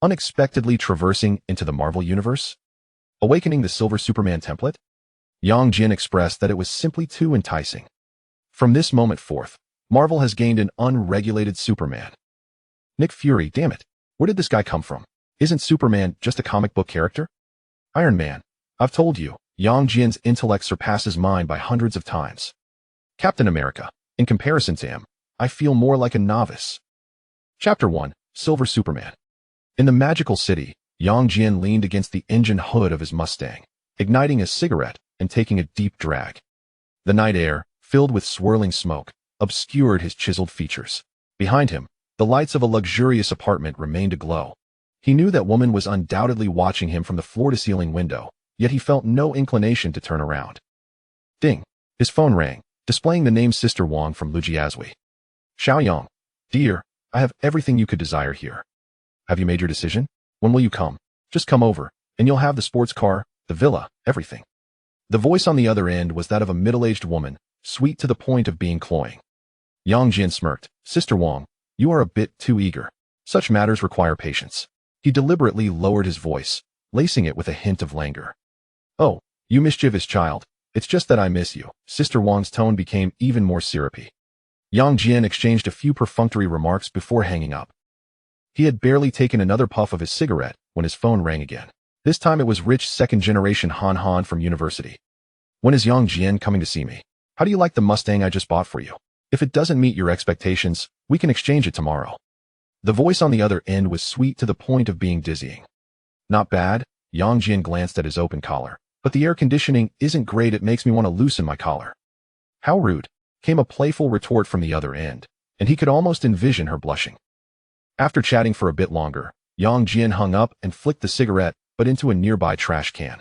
unexpectedly traversing into the Marvel Universe? Awakening the Silver Superman template? Jian expressed that it was simply too enticing. From this moment forth, Marvel has gained an unregulated Superman. Nick Fury, damn it. Where did this guy come from? Isn't Superman just a comic book character? Iron Man. I've told you, Jian's intellect surpasses mine by hundreds of times. Captain America. In comparison to him, I feel more like a novice. Chapter 1. Silver Superman. In the magical city, Jian leaned against the engine hood of his Mustang, igniting a cigarette and taking a deep drag. The night air, filled with swirling smoke, obscured his chiseled features. Behind him, the lights of a luxurious apartment remained aglow. He knew that woman was undoubtedly watching him from the floor-to-ceiling window, yet he felt no inclination to turn around. Ding! His phone rang, displaying the name Sister Wang from Lujiazui. Xiaoyang. Dear, I have everything you could desire here. Have you made your decision? When will you come? Just come over, and you'll have the sports car, the villa, everything. The voice on the other end was that of a middle-aged woman, sweet to the point of being cloying. Jian smirked. Sister Wang, you are a bit too eager. Such matters require patience. He deliberately lowered his voice, lacing it with a hint of languor. Oh, you mischievous child. It's just that I miss you. Sister Wang's tone became even more syrupy. Jian exchanged a few perfunctory remarks before hanging up. He had barely taken another puff of his cigarette when his phone rang again. This time it was rich second-generation Han from university. When is Jian coming to see me? How do you like the Mustang I just bought for you? If it doesn't meet your expectations, we can exchange it tomorrow. The voice on the other end was sweet to the point of being dizzying. Not bad. Jian glanced at his open collar. But the air conditioning isn't great, it makes me want to loosen my collar. How rude, came a playful retort from the other end, and he could almost envision her blushing. After chatting for a bit longer, Jian hung up and flicked the cigarette, but into a nearby trash can.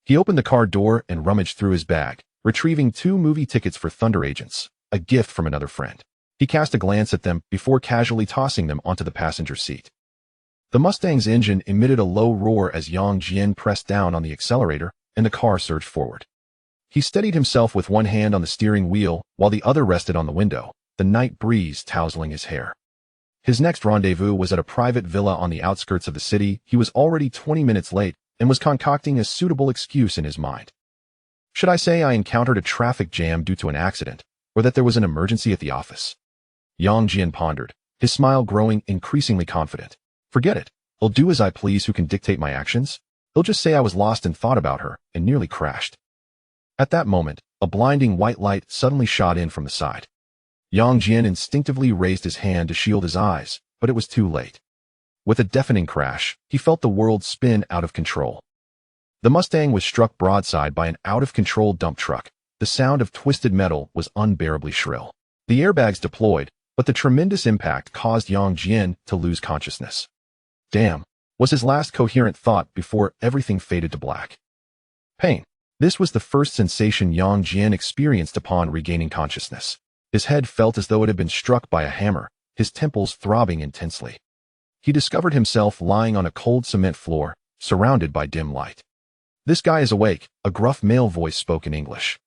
He opened the car door and rummaged through his bag, retrieving 2 movie tickets for Thunder Agents, a gift from another friend. He cast a glance at them before casually tossing them onto the passenger seat. The Mustang's engine emitted a low roar as Jian pressed down on the accelerator, and the car surged forward. He steadied himself with one hand on the steering wheel while the other rested on the window, the night breeze tousling his hair. His next rendezvous was at a private villa on the outskirts of the city. He was already 20 minutes late and was concocting a suitable excuse in his mind. Should I say I encountered a traffic jam due to an accident, or that there was an emergency at the office? Jian pondered, his smile growing increasingly confident. Forget it. I'll do as I please. Who can dictate my actions? He'll just say I was lost and thought about her and nearly crashed. At that moment, a blinding white light suddenly shot in from the side. Jian instinctively raised his hand to shield his eyes, but it was too late. With a deafening crash, he felt the world spin out of control. The Mustang was struck broadside by an out-of-control dump truck. The sound of twisted metal was unbearably shrill. The airbags deployed, but the tremendous impact caused Jian to lose consciousness. Damn, was his last coherent thought before everything faded to black. Pain. This was the first sensation Jian experienced upon regaining consciousness. His head felt as though it had been struck by a hammer, his temples throbbing intensely. He discovered himself lying on a cold cement floor, surrounded by dim light. This guy is awake, a gruff male voice spoke in English.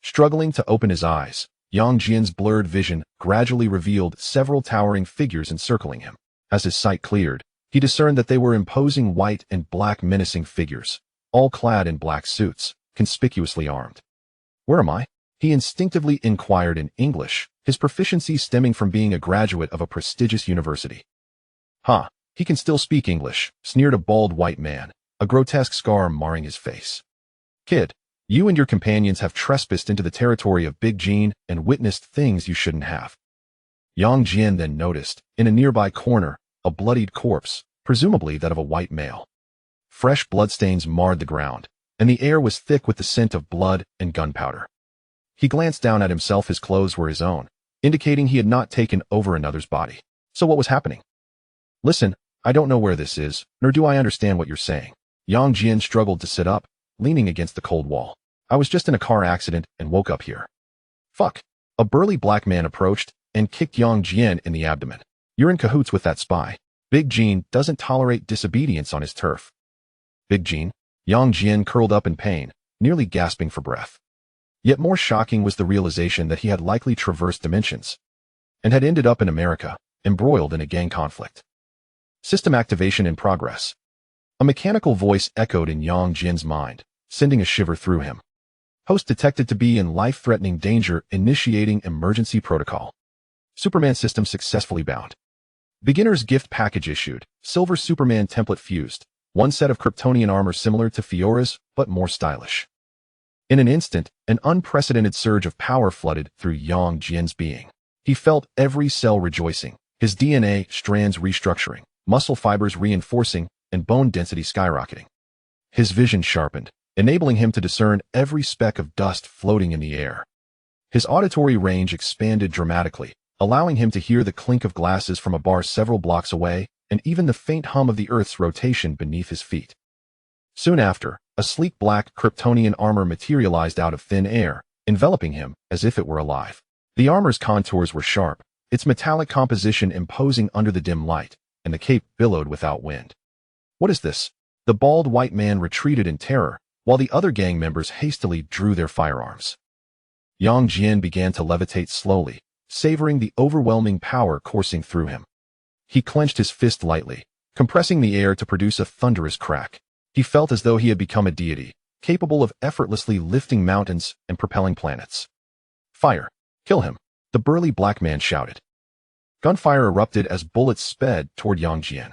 Struggling to open his eyes, Jian's blurred vision gradually revealed several towering figures encircling him. As his sight cleared, he discerned that they were imposing white and black menacing figures, all clad in black suits, conspicuously armed. Where am I? He instinctively inquired in English, his proficiency stemming from being a graduate of a prestigious university. Ha, he can still speak English, sneered a bald white man, a grotesque scar marring his face. Kid, you and your companions have trespassed into the territory of Big Jian and witnessed things you shouldn't have. Jian then noticed, in a nearby corner, a bloodied corpse, presumably that of a white male. Fresh bloodstains marred the ground, and the air was thick with the scent of blood and gunpowder. He glanced down at himself. His clothes were his own, indicating he had not taken over another's body. So what was happening? Listen, I don't know where this is, nor do I understand what you're saying. Jian struggled to sit up, leaning against the cold wall. I was just in a car accident and woke up here. Fuck. A burly black man approached and kicked Jian in the abdomen. You're in cahoots with that spy. Big Jian doesn't tolerate disobedience on his turf. Big Jian? Jian curled up in pain, nearly gasping for breath. Yet more shocking was the realization that he had likely traversed dimensions and had ended up in America, embroiled in a gang conflict. System activation in progress. A mechanical voice echoed in Yang Jian's mind, sending a shiver through him. Host detected to be in life-threatening danger, initiating emergency protocol. Superman system successfully bound. Beginner's gift package issued. Silver Superman template fused. One set of Kryptonian armor similar to Fiora's, but more stylish. In an instant, an unprecedented surge of power flooded through Yang Jian's being. He felt every cell rejoicing, his DNA strands restructuring, muscle fibers reinforcing, and bone density skyrocketing. His vision sharpened, enabling him to discern every speck of dust floating in the air. His auditory range expanded dramatically, allowing him to hear the clink of glasses from a bar several blocks away, and even the faint hum of the Earth's rotation beneath his feet. Soon after, a sleek black Kryptonian armor materialized out of thin air, enveloping him as if it were alive. The armor's contours were sharp, its metallic composition imposing under the dim light, and the cape billowed without wind. "What is this?" The bald white man retreated in terror, while the other gang members hastily drew their firearms. Yang Jian began to levitate slowly, savoring the overwhelming power coursing through him. He clenched his fist lightly, compressing the air to produce a thunderous crack. He felt as though he had become a deity, capable of effortlessly lifting mountains and propelling planets. "Fire! Kill him!" the burly black man shouted. Gunfire erupted as bullets sped toward Yang Jian.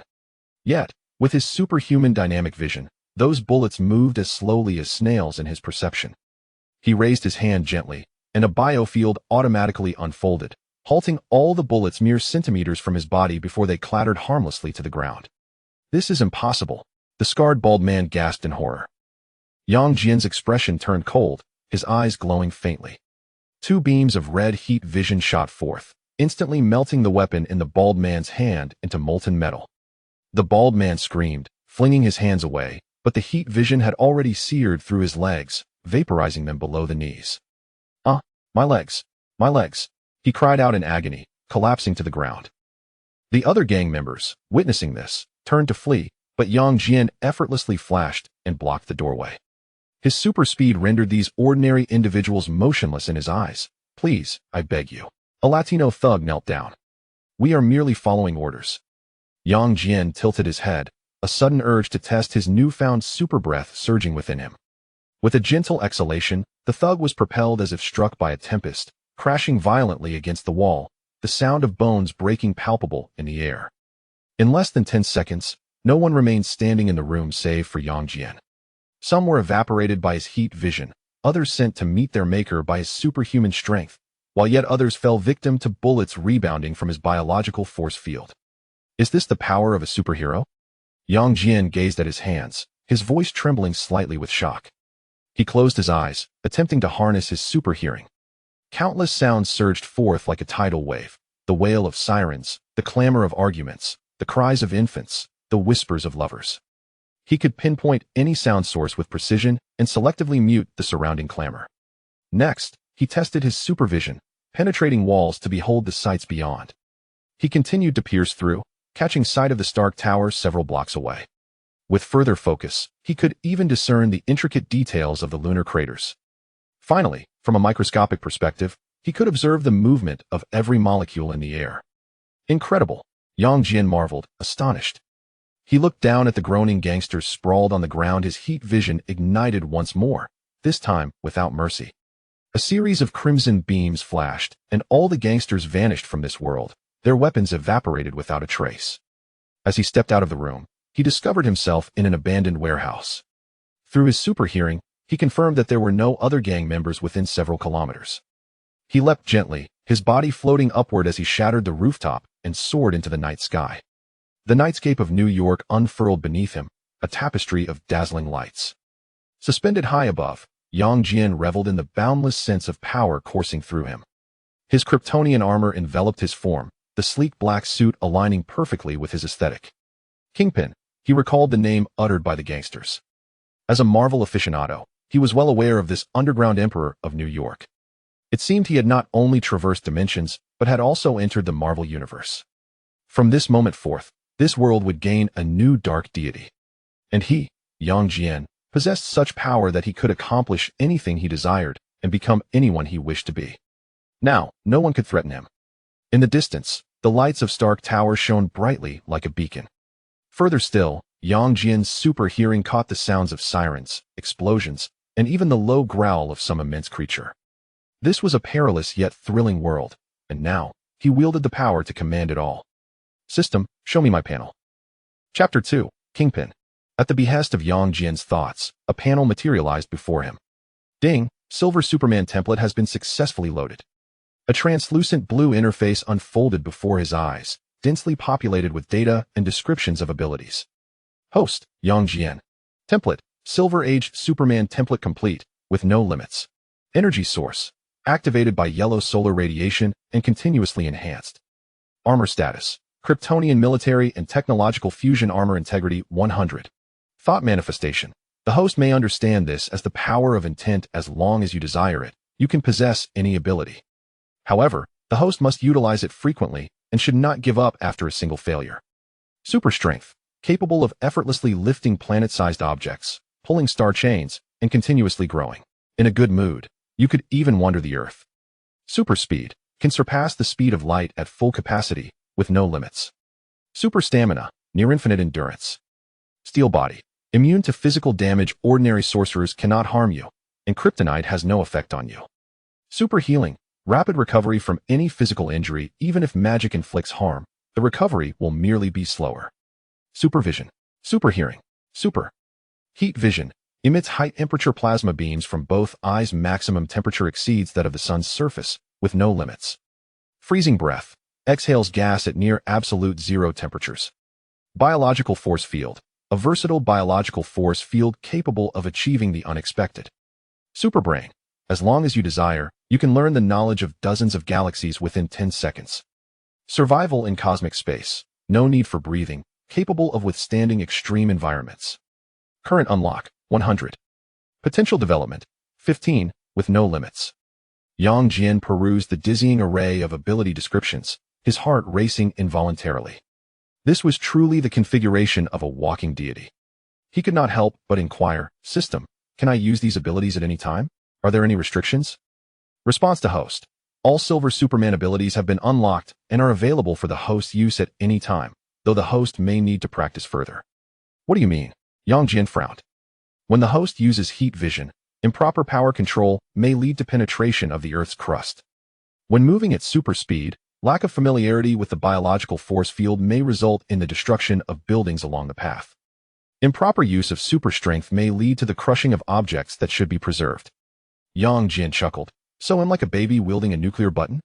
Yet, with his superhuman dynamic vision, those bullets moved as slowly as snails in his perception. He raised his hand gently, and a biofield automatically unfolded, halting all the bullets mere centimeters from his body before they clattered harmlessly to the ground. "This is impossible," the scarred bald man gasped in horror. Yang Jian's expression turned cold, his eyes glowing faintly. Two beams of red heat vision shot forth, instantly melting the weapon in the bald man's hand into molten metal. The bald man screamed, flinging his hands away, but the heat vision had already seared through his legs, vaporizing them below the knees. My legs! My legs!" he cried out in agony, collapsing to the ground. The other gang members, witnessing this, turned to flee, but Yang Jian effortlessly flashed and blocked the doorway. His super speed rendered these ordinary individuals motionless in his eyes. "Please, I beg you." A Latino thug knelt down. "We are merely following orders." Yang Jian tilted his head, a sudden urge to test his newfound super breath surging within him. With a gentle exhalation, the thug was propelled as if struck by a tempest, crashing violently against the wall, the sound of bones breaking palpable in the air. In less than 10 seconds, no one remained standing in the room save for Yang Jian. Some were evaporated by his heat vision, others sent to meet their maker by his superhuman strength, while yet others fell victim to bullets rebounding from his biological force field. Is this the power of a superhero? Yang Jian gazed at his hands, his voice trembling slightly with shock. He closed his eyes, attempting to harness his super hearing. Countless sounds surged forth like a tidal wave, the wail of sirens, the clamor of arguments, the cries of infants, the whispers of lovers. He could pinpoint any sound source with precision and selectively mute the surrounding clamor. Next, he tested his supervision, penetrating walls to behold the sights beyond. He continued to pierce through, catching sight of the Stark Tower several blocks away. With further focus, he could even discern the intricate details of the lunar craters. Finally, from a microscopic perspective, he could observe the movement of every molecule in the air. Incredible, Yang Jian marveled, astonished. He looked down at the groaning gangsters sprawled on the ground, his heat vision ignited once more, this time without mercy. A series of crimson beams flashed, and all the gangsters vanished from this world, their weapons evaporated without a trace. As he stepped out of the room, he discovered himself in an abandoned warehouse. Through his super hearing, he confirmed that there were no other gang members within several kilometers. He leapt gently, his body floating upward as he shattered the rooftop and soared into the night sky. The nightscape of New York unfurled beneath him, a tapestry of dazzling lights. Suspended high above, Yang Jian reveled in the boundless sense of power coursing through him. His Kryptonian armor enveloped his form, the sleek black suit aligning perfectly with his aesthetic. Kingpin, he recalled the name uttered by the gangsters. As a Marvel aficionado, he was well aware of this underground emperor of New York. It seemed he had not only traversed dimensions, but had also entered the Marvel universe. From this moment forth, this world would gain a new dark deity. And he, Yang Jian, possessed such power that he could accomplish anything he desired and become anyone he wished to be. Now, no one could threaten him. In the distance, the lights of Stark Tower shone brightly like a beacon. Further still, Yang Jian's super hearing caught the sounds of sirens, explosions, and even the low growl of some immense creature. This was a perilous yet thrilling world, and now, he wielded the power to command it all. System, show me my panel. Chapter 2, Kingpin. At the behest of Yang Jian's thoughts, a panel materialized before him. Ding, Silver Superman template has been successfully loaded. A translucent blue interface unfolded before his eyes, densely populated with data and descriptions of abilities. Host, Yang Jian. Template, Silver Age Superman template complete, with no limits. Energy source, activated by yellow solar radiation and continuously enhanced. Armor status, Kryptonian military and technological fusion armor integrity 100. Thought manifestation. The host may understand this as the power of intent as long as you desire it. You can possess any ability. However, the host must utilize it frequently and should not give up after a single failure. Super strength, capable of effortlessly lifting planet-sized objects, pulling star chains, and continuously growing. In a good mood, you could even wander the Earth. Super speed, can surpass the speed of light at full capacity, with no limits. Super stamina, near infinite endurance. Steel body, immune to physical damage. Ordinary sorcerers cannot harm you, and Kryptonite has no effect on you. Super healing, rapid recovery from any physical injury. Even if magic inflicts harm, the recovery will merely be slower. Supervision, super hearing, super. Heat vision, emits high temperature plasma beams from both eyes. Maximum temperature exceeds that of the sun's surface, with no limits. Freezing breath, exhales gas at near absolute zero temperatures. Biological force field, a versatile biological force field capable of achieving the unexpected. Superbrain, as long as you desire, you can learn the knowledge of dozens of galaxies within 10 seconds. Survival in cosmic space, no need for breathing, capable of withstanding extreme environments. Current unlock, 100. Potential development, 15, with no limits. Yang Jian perused the dizzying array of ability descriptions, his heart racing involuntarily. This was truly the configuration of a walking deity. He could not help but inquire, System, can I use these abilities at any time? Are there any restrictions? Response to host. All Silver Superman abilities have been unlocked and are available for the host's use at any time, though the host may need to practice further. What do you mean? Yang Jian frowned. When the host uses heat vision, improper power control may lead to penetration of the Earth's crust. When moving at super speed, lack of familiarity with the biological force field may result in the destruction of buildings along the path. Improper use of super strength may lead to the crushing of objects that should be preserved. Yang Jian chuckled. So I'm like a baby wielding a nuclear button?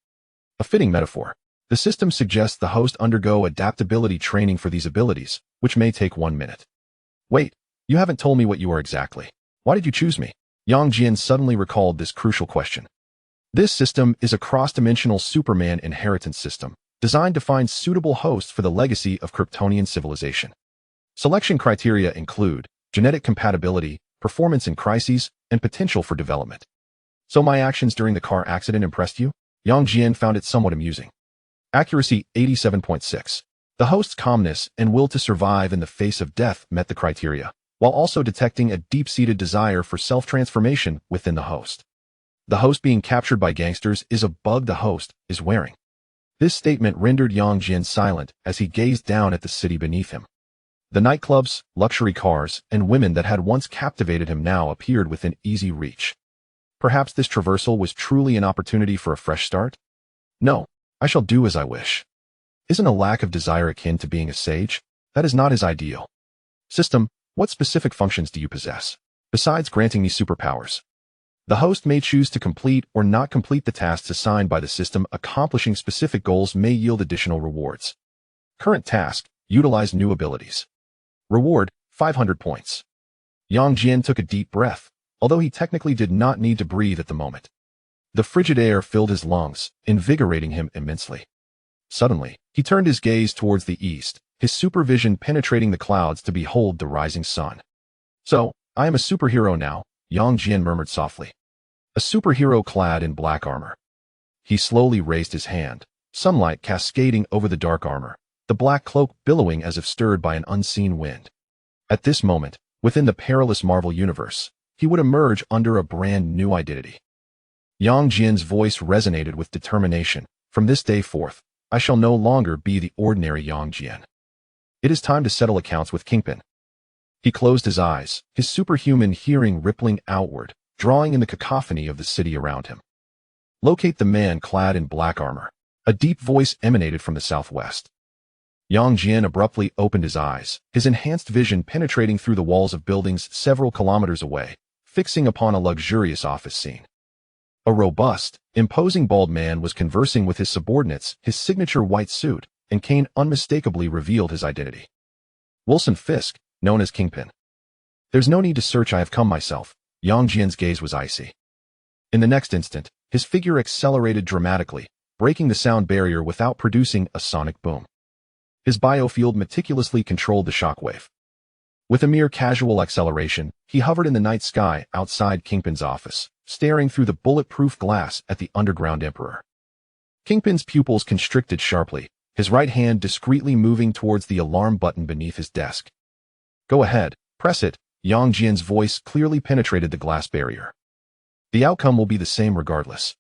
A fitting metaphor. The system suggests the host undergo adaptability training for these abilities, which may take 1 minute. Wait, you haven't told me what you are exactly. Why did you choose me? Yang Jian suddenly recalled this crucial question. This system is a cross-dimensional Superman inheritance system, designed to find suitable hosts for the legacy of Kryptonian civilization. Selection criteria include genetic compatibility, performance in crises, and potential for development. So my actions during the car accident impressed you? Yang Jian found it somewhat amusing. Accuracy 87.6. The host's calmness and will to survive in the face of death met the criteria, while also detecting a deep-seated desire for self-transformation within the host. The host being captured by gangsters is a bug the host is wearing. This statement rendered Yang Jian silent as he gazed down at the city beneath him. The nightclubs, luxury cars, and women that had once captivated him now appeared within easy reach. Perhaps this traversal was truly an opportunity for a fresh start? No, I shall do as I wish. Isn't a lack of desire akin to being a sage? That is not his ideal. System, what specific functions do you possess, besides granting me superpowers? The host may choose to complete or not complete the tasks assigned by the system. Accomplishing specific goals may yield additional rewards. Current task, utilize new abilities. Reward, 500 points. Yang Jian took a deep breath, although he technically did not need to breathe at the moment. The frigid air filled his lungs, invigorating him immensely. Suddenly, he turned his gaze towards the east, his supervision penetrating the clouds to behold the rising sun. So, I am a superhero now, Yang Jian murmured softly. A superhero clad in black armor. He slowly raised his hand, sunlight cascading over the dark armor, the black cloak billowing as if stirred by an unseen wind. At this moment, within the perilous Marvel universe, he would emerge under a brand new identity. Yang Jian's voice resonated with determination. From this day forth, I shall no longer be the ordinary Yang Jian. It is time to settle accounts with Kingpin. He closed his eyes, his superhuman hearing rippling outward, drawing in the cacophony of the city around him. Locate the man clad in black armor. A deep voice emanated from the southwest. Jian abruptly opened his eyes, his enhanced vision penetrating through the walls of buildings several kilometers away, fixing upon a luxurious office scene. A robust, imposing bald man was conversing with his subordinates, his signature white suit and cane unmistakably revealed his identity. Wilson Fisk, known as Kingpin. There's no need to search, I have come myself. Jian's gaze was icy. In the next instant, his figure accelerated dramatically, breaking the sound barrier without producing a sonic boom. His biofield meticulously controlled the shockwave. With a mere casual acceleration, he hovered in the night sky outside Kingpin's office, staring through the bulletproof glass at the underground emperor. Kingpin's pupils constricted sharply, his right hand discreetly moving towards the alarm button beneath his desk. Go ahead, press it. Jian's voice clearly penetrated the glass barrier. The outcome will be the same regardless.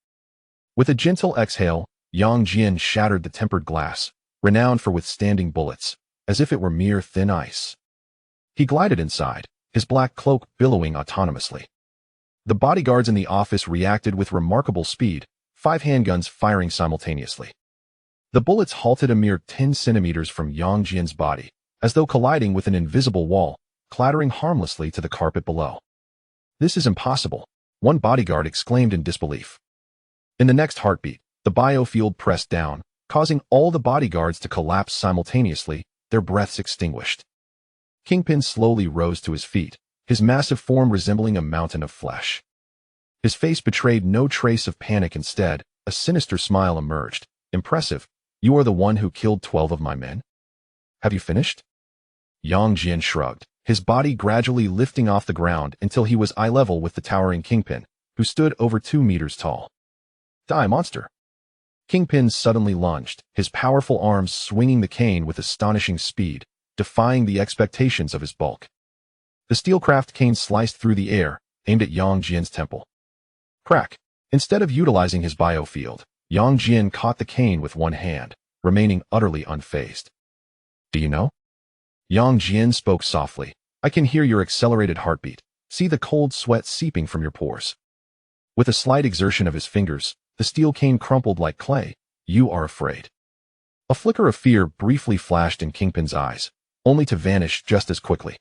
With a gentle exhale, Jian shattered the tempered glass, renowned for withstanding bullets, as if it were mere thin ice. He glided inside, his black cloak billowing autonomously. The bodyguards in the office reacted with remarkable speed, 5 handguns firing simultaneously. The bullets halted a mere 10 centimeters from Jian's body, as though colliding with an invisible wall, clattering harmlessly to the carpet below. This is impossible, one bodyguard exclaimed in disbelief. In the next heartbeat, the biofield pressed down, causing all the bodyguards to collapse simultaneously, their breaths extinguished. Kingpin slowly rose to his feet, his massive form resembling a mountain of flesh. His face betrayed no trace of panic. Instead, a sinister smile emerged. Impressive. You are the one who killed 12 of my men? Have you finished? Jian shrugged, his body gradually lifting off the ground until he was eye level with the towering Kingpin, who stood over 2 meters tall. Die, monster! Kingpin suddenly lunged, his powerful arms swinging the cane with astonishing speed, defying the expectations of his bulk. The steelcraft cane sliced through the air, aimed at Jian's temple. Crack! Instead of utilizing his biofield, Jian caught the cane with one hand, remaining utterly unfazed. Do you know? Jian spoke softly. I can hear your accelerated heartbeat, see the cold sweat seeping from your pores. With a slight exertion of his fingers, the steel cane crumpled like clay. You are afraid. A flicker of fear briefly flashed in Kingpin's eyes, only to vanish just as quickly.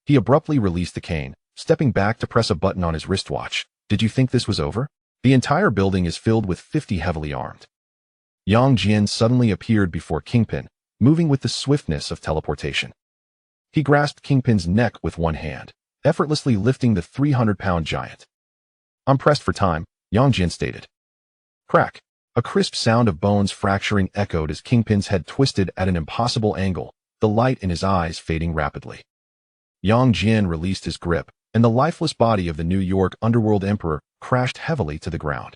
He abruptly released the cane, stepping back to press a button on his wristwatch. Did you think this was over? The entire building is filled with 50 heavily armed. Jian suddenly appeared before Kingpin, moving with the swiftness of teleportation. He grasped Kingpin's neck with one hand, effortlessly lifting the 300-pound giant. I'm pressed for time, Jian stated. Crack! A crisp sound of bones fracturing echoed as Kingpin's head twisted at an impossible angle, the light in his eyes fading rapidly. Jian released his grip, and the lifeless body of the New York underworld emperor crashed heavily to the ground.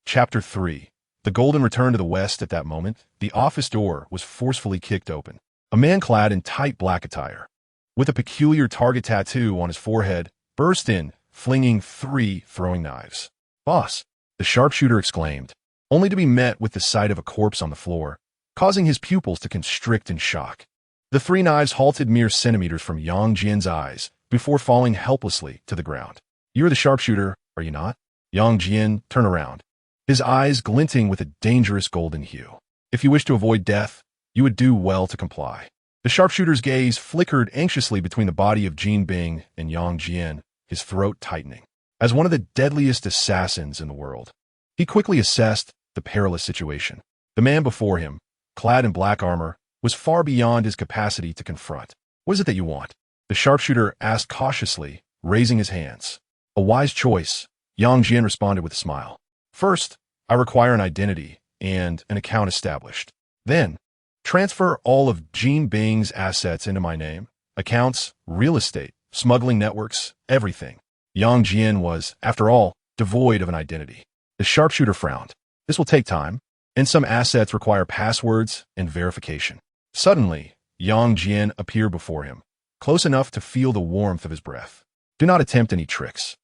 Chapter 3. The Golden returned to the west. At that moment, the office door was forcefully kicked open. A man clad in tight black attire, with a peculiar target tattoo on his forehead, burst in, flinging 3 throwing knives. Boss, the sharpshooter exclaimed, only to be met with the sight of a corpse on the floor, causing his pupils to constrict in shock. The 3 knives halted mere centimeters from Jian's eyes before falling helplessly to the ground. You're the sharpshooter, are you not? Jian turned around, his eyes glinting with a dangerous golden hue. If you wish to avoid death, you would do well to comply. The sharpshooter's gaze flickered anxiously between the body of Jin Bing and Jian, his throat tightening. As one of the deadliest assassins in the world, he quickly assessed the perilous situation. The man before him, clad in black armor, was far beyond his capacity to confront. What is it that you want? The sharpshooter asked cautiously, raising his hands. A wise choice, Jian responded with a smile. First, I require an identity and an account established. Then, transfer all of Jin Bing's assets into my name. Accounts, real estate, smuggling networks, everything. Jian was, after all, devoid of an identity. The sharpshooter frowned. This will take time, and some assets require passwords and verification. Suddenly, Jian appeared before him, close enough to feel the warmth of his breath. Do not attempt any tricks.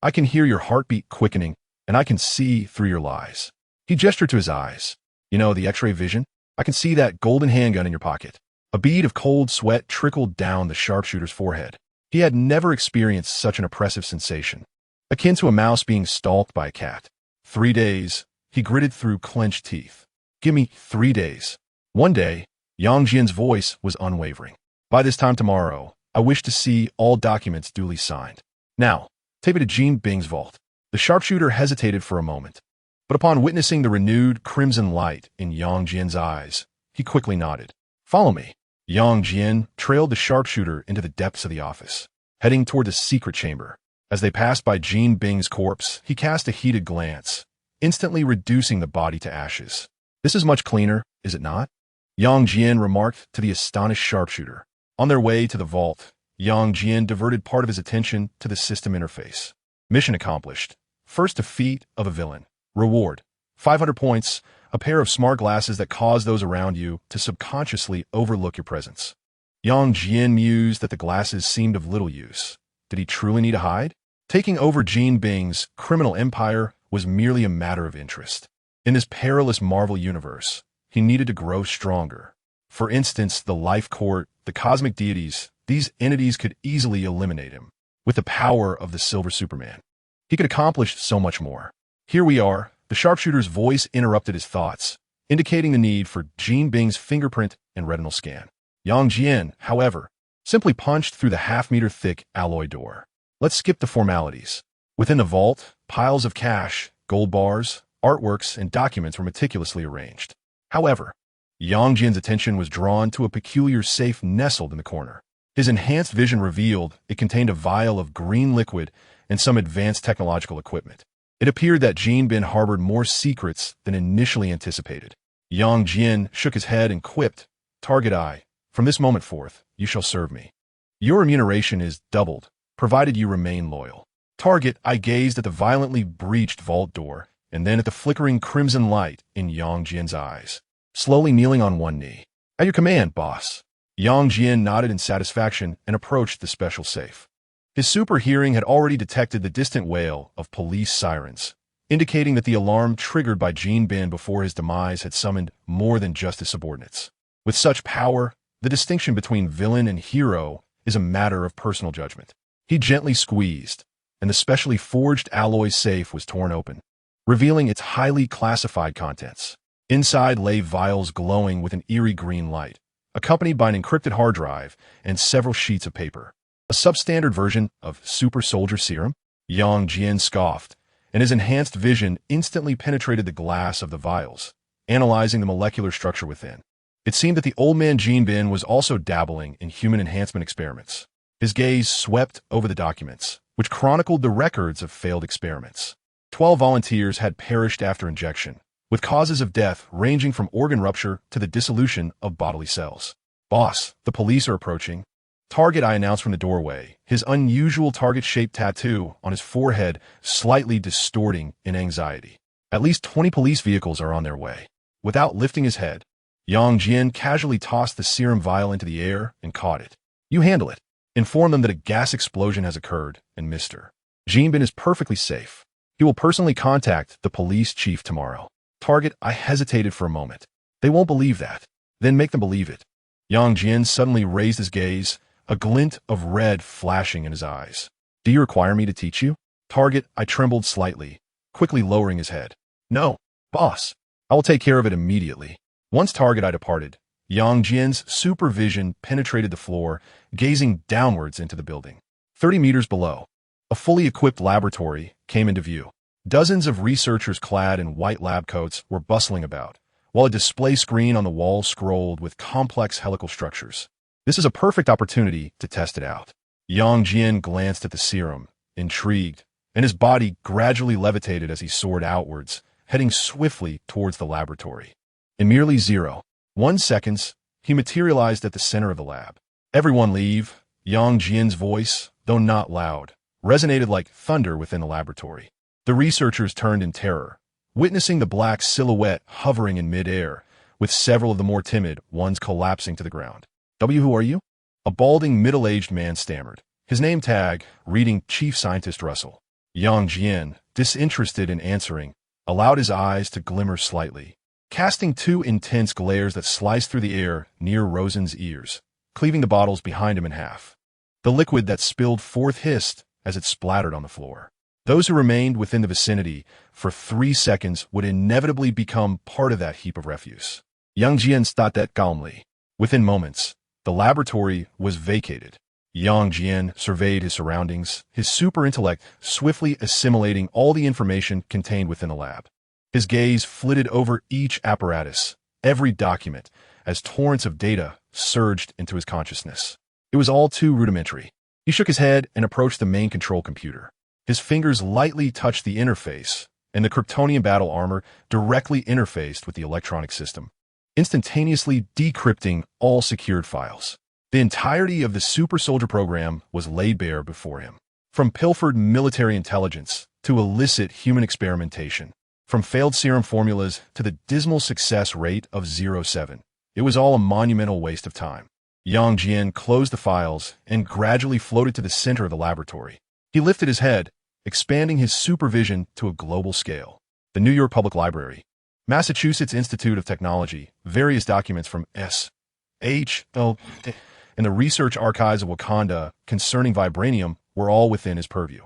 I can hear your heartbeat quickening, and I can see through your lies. He gestured to his eyes. You know, the X-ray vision? I can see that golden handgun in your pocket. A bead of cold sweat trickled down the sharpshooter's forehead. He had never experienced such an oppressive sensation, akin to a mouse being stalked by a cat. 3 days, he gritted through clenched teeth. Give me 3 days. One day, Yang Jian's voice was unwavering. By this time tomorrow, I wish to see all documents duly signed. Now, take me to Jian Bing's vault. The sharpshooter hesitated for a moment, but upon witnessing the renewed crimson light in Yang Jian's eyes, he quickly nodded. Follow me. Yang Jian trailed the sharpshooter into the depths of the office, heading toward the secret chamber. As they passed by Jian Bing's corpse, he cast a heated glance, instantly reducing the body to ashes. This is much cleaner, is it not? Yang Jian remarked to the astonished sharpshooter. On their way to the vault, Yang Jian diverted part of his attention to the system interface. Mission accomplished. First defeat of a villain. Reward: 500 points, a pair of smart glasses that cause those around you to subconsciously overlook your presence. Yang Jian mused that the glasses seemed of little use. Did he truly need to hide? Taking over Jian Bing's criminal empire was merely a matter of interest. In this perilous Marvel universe, he needed to grow stronger. For instance, the Life Court, the cosmic deities, these entities could easily eliminate him. With the power of the Silver Superman, he could accomplish so much more. Here we are. The sharpshooter's voice interrupted his thoughts, indicating the need for Jian Bing's fingerprint and retinal scan. Yang Jian, however, simply punched through the half-meter-thick alloy door. Let's skip the formalities. Within the vault, piles of cash, gold bars, artworks, and documents were meticulously arranged. However, Yang Jian's attention was drawn to a peculiar safe nestled in the corner. His enhanced vision revealed it contained a vial of green liquid and some advanced technological equipment. It appeared that Jian Bin harbored more secrets than initially anticipated. Yang Jian shook his head and quipped, Target Eye, from this moment forth, you shall serve me. Your remuneration is doubled, provided you remain loyal. Target Eye gazed at the violently breached vault door and then at the flickering crimson light in Yang Jian's eyes, slowly kneeling on one knee. At your command, boss. Yang Jian nodded in satisfaction and approached the special safe. His super hearing had already detected the distant wail of police sirens, indicating that the alarm triggered by Jian Bin before his demise had summoned more than just his subordinates. With such power, the distinction between villain and hero is a matter of personal judgment. He gently squeezed, and the specially forged alloy safe was torn open, revealing its highly classified contents. Inside lay vials glowing with an eerie green light, accompanied by an encrypted hard drive and several sheets of paper. A substandard version of Super Soldier Serum? Yang Jian scoffed, and his enhanced vision instantly penetrated the glass of the vials, analyzing the molecular structure within. It seemed that the old man Jian Bin was also dabbling in human enhancement experiments. His gaze swept over the documents, which chronicled the records of failed experiments. 12 volunteers had perished after injection, with causes of death ranging from organ rupture to the dissolution of bodily cells. Boss, the police are approaching. Target Eye announced from the doorway, his unusual target-shaped tattoo on his forehead slightly distorting in anxiety. At least 20 police vehicles are on their way. Without lifting his head, Yang Jian casually tossed the serum vial into the air and caught it. You handle it. Inform them that a gas explosion has occurred, and Mr. Jian Bin is perfectly safe. He will personally contact the police chief tomorrow. Target Eye hesitated for a moment. They won't believe that. Then make them believe it. Yang Jian suddenly raised his gaze, a glint of red flashing in his eyes. Do you require me to teach you? Target Eye trembled slightly, quickly lowering his head. No, boss. I will take care of it immediately. Once Target Eye departed, Yang Jian's supervision penetrated the floor, gazing downwards into the building. 30 meters below, a fully equipped laboratory came into view. Dozens of researchers clad in white lab coats were bustling about, while a display screen on the wall scrolled with complex helical structures. This is a perfect opportunity to test it out. Yang Jian glanced at the serum, intrigued, and his body gradually levitated as he soared outwards, heading swiftly towards the laboratory. In merely 0.1 seconds, he materialized at the center of the lab. Everyone leave. Yang Jian's voice, though not loud, resonated like thunder within the laboratory. The researchers turned in terror, witnessing the black silhouette hovering in midair, with several of the more timid ones collapsing to the ground. Who are you? A balding, middle-aged man stammered, his name tag reading Chief Scientist Russell. Yang Jian, disinterested in answering, allowed his eyes to glimmer slightly. casting two intense glares that sliced through the air near Rosen's ears, cleaving the bottles behind him in half. The liquid that spilled forth hissed as it splattered on the floor. Those who remained within the vicinity for 3 seconds would inevitably become part of that heap of refuse. Young Jian thought that calmly. Within moments, the laboratory was vacated. Young Jian surveyed his surroundings, his super intellect swiftly assimilating all the information contained within the lab. His gaze flitted over each apparatus, every document, as torrents of data surged into his consciousness. It was all too rudimentary. He shook his head and approached the main control computer. His fingers lightly touched the interface, and the Kryptonian battle armor directly interfaced with the electronic system, instantaneously decrypting all secured files. The entirety of the super soldier program was laid bare before him. From pilfered military intelligence to illicit human experimentation, from failed serum formulas to the dismal success rate of 0.7, it was all a monumental waste of time. Yang Jian closed the files and gradually floated to the center of the laboratory. He lifted his head, expanding his supervision to a global scale. The New York Public Library, Massachusetts Institute of Technology, various documents from S.H.I.E.L.D, and the research archives of Wakanda concerning vibranium were all within his purview.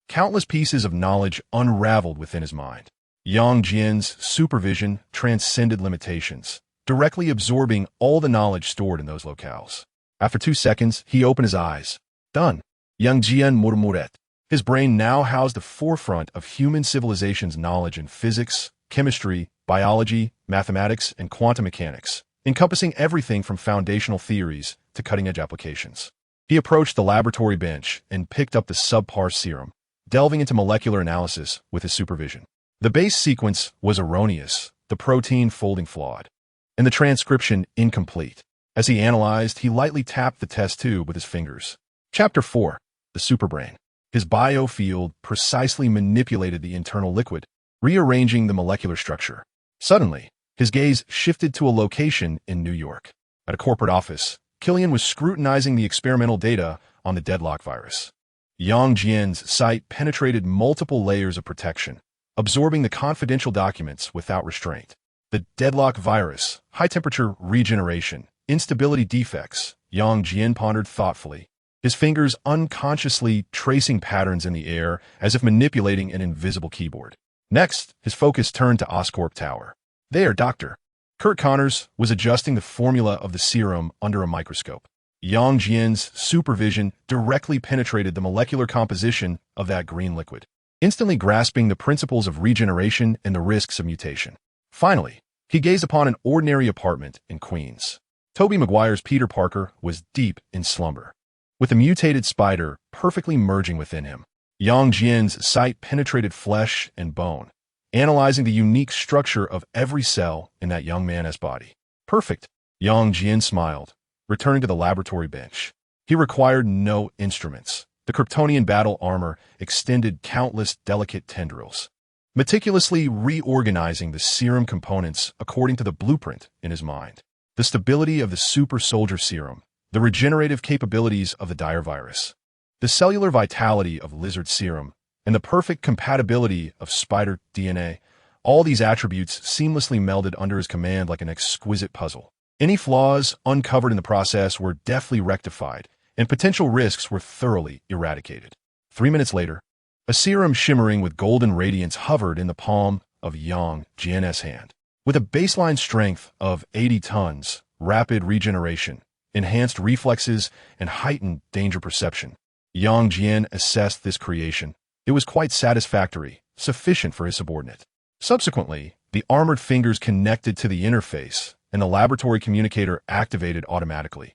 Countless pieces of knowledge unraveled within his mind. Yang Jian's supervision transcended limitations, directly absorbing all the knowledge stored in those locales. After 2 seconds, he opened his eyes. Done. Young Jian murmured. His brain now housed the forefront of human civilization's knowledge in physics, chemistry, biology, mathematics, and quantum mechanics, encompassing everything from foundational theories to cutting-edge applications. He approached the laboratory bench and picked up the subpar serum, delving into molecular analysis with his supervision. The base sequence was erroneous, the protein folding flawed, and the transcription incomplete. As he analyzed, he lightly tapped the test tube with his fingers. Chapter 4. The Superbrain. His biofield precisely manipulated the internal liquid, rearranging the molecular structure. Suddenly, his gaze shifted to a location in New York. At a corporate office, Killian was scrutinizing the experimental data on the deadlock virus. Yang Jian's sight penetrated multiple layers of protection, absorbing the confidential documents without restraint. The deadlock virus, high-temperature regeneration, instability defects, Yang Jian pondered thoughtfully, his fingers unconsciously tracing patterns in the air as if manipulating an invisible keyboard. Next, his focus turned to Oscorp Tower. There, Doctor. Kurt Connors was adjusting the formula of the serum under a microscope. Yang Jian's supervision directly penetrated the molecular composition of that green liquid, instantly grasping the principles of regeneration and the risks of mutation. Finally, he gazed upon an ordinary apartment in Queens. Tobey Maguire's Peter Parker was deep in slumber, with a mutated spider perfectly merging within him. Yang Jian's sight penetrated flesh and bone, analyzing the unique structure of every cell in that young man's body. Perfect. Yang Jian smiled, returning to the laboratory bench. He required no instruments. The Kryptonian battle armor extended countless delicate tendrils, meticulously reorganizing the serum components according to the blueprint in his mind. The stability of the super soldier serum, the regenerative capabilities of the dire virus, the cellular vitality of lizard serum, and the perfect compatibility of spider DNA, all these attributes seamlessly melded under his command like an exquisite puzzle. Any flaws uncovered in the process were deftly rectified, and potential risks were thoroughly eradicated. 3 minutes later, a serum shimmering with golden radiance hovered in the palm of Yang Jian's hand. With a baseline strength of 80 tons, rapid regeneration, enhanced reflexes, and heightened danger perception, Yang Jian assessed this creation. It was quite satisfactory, sufficient for his subordinate. Subsequently, the armored fingers connected to the interface, and the laboratory communicator activated automatically.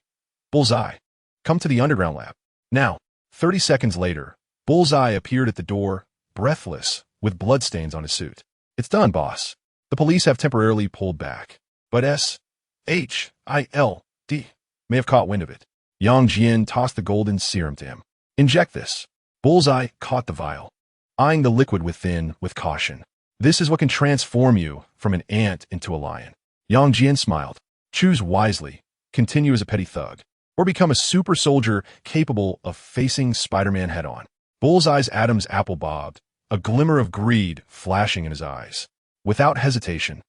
Bullseye. Come to the underground lab. Now, 30 seconds later, Bullseye appeared at the door, breathless, with bloodstains on his suit. It's done, boss. The police have temporarily pulled back, but S.H.I.E.L.D may have caught wind of it. Yang Jian tossed the golden serum to him. Inject this. Bullseye caught the vial, eyeing the liquid within with caution. This is what can transform you from an ant into a lion. Yang Jian smiled. Choose wisely. Continue as a petty thug, or become a super soldier capable of facing Spider-Man head-on. Bullseye's Adam's apple bobbed, a glimmer of greed flashing in his eyes. Without hesitation,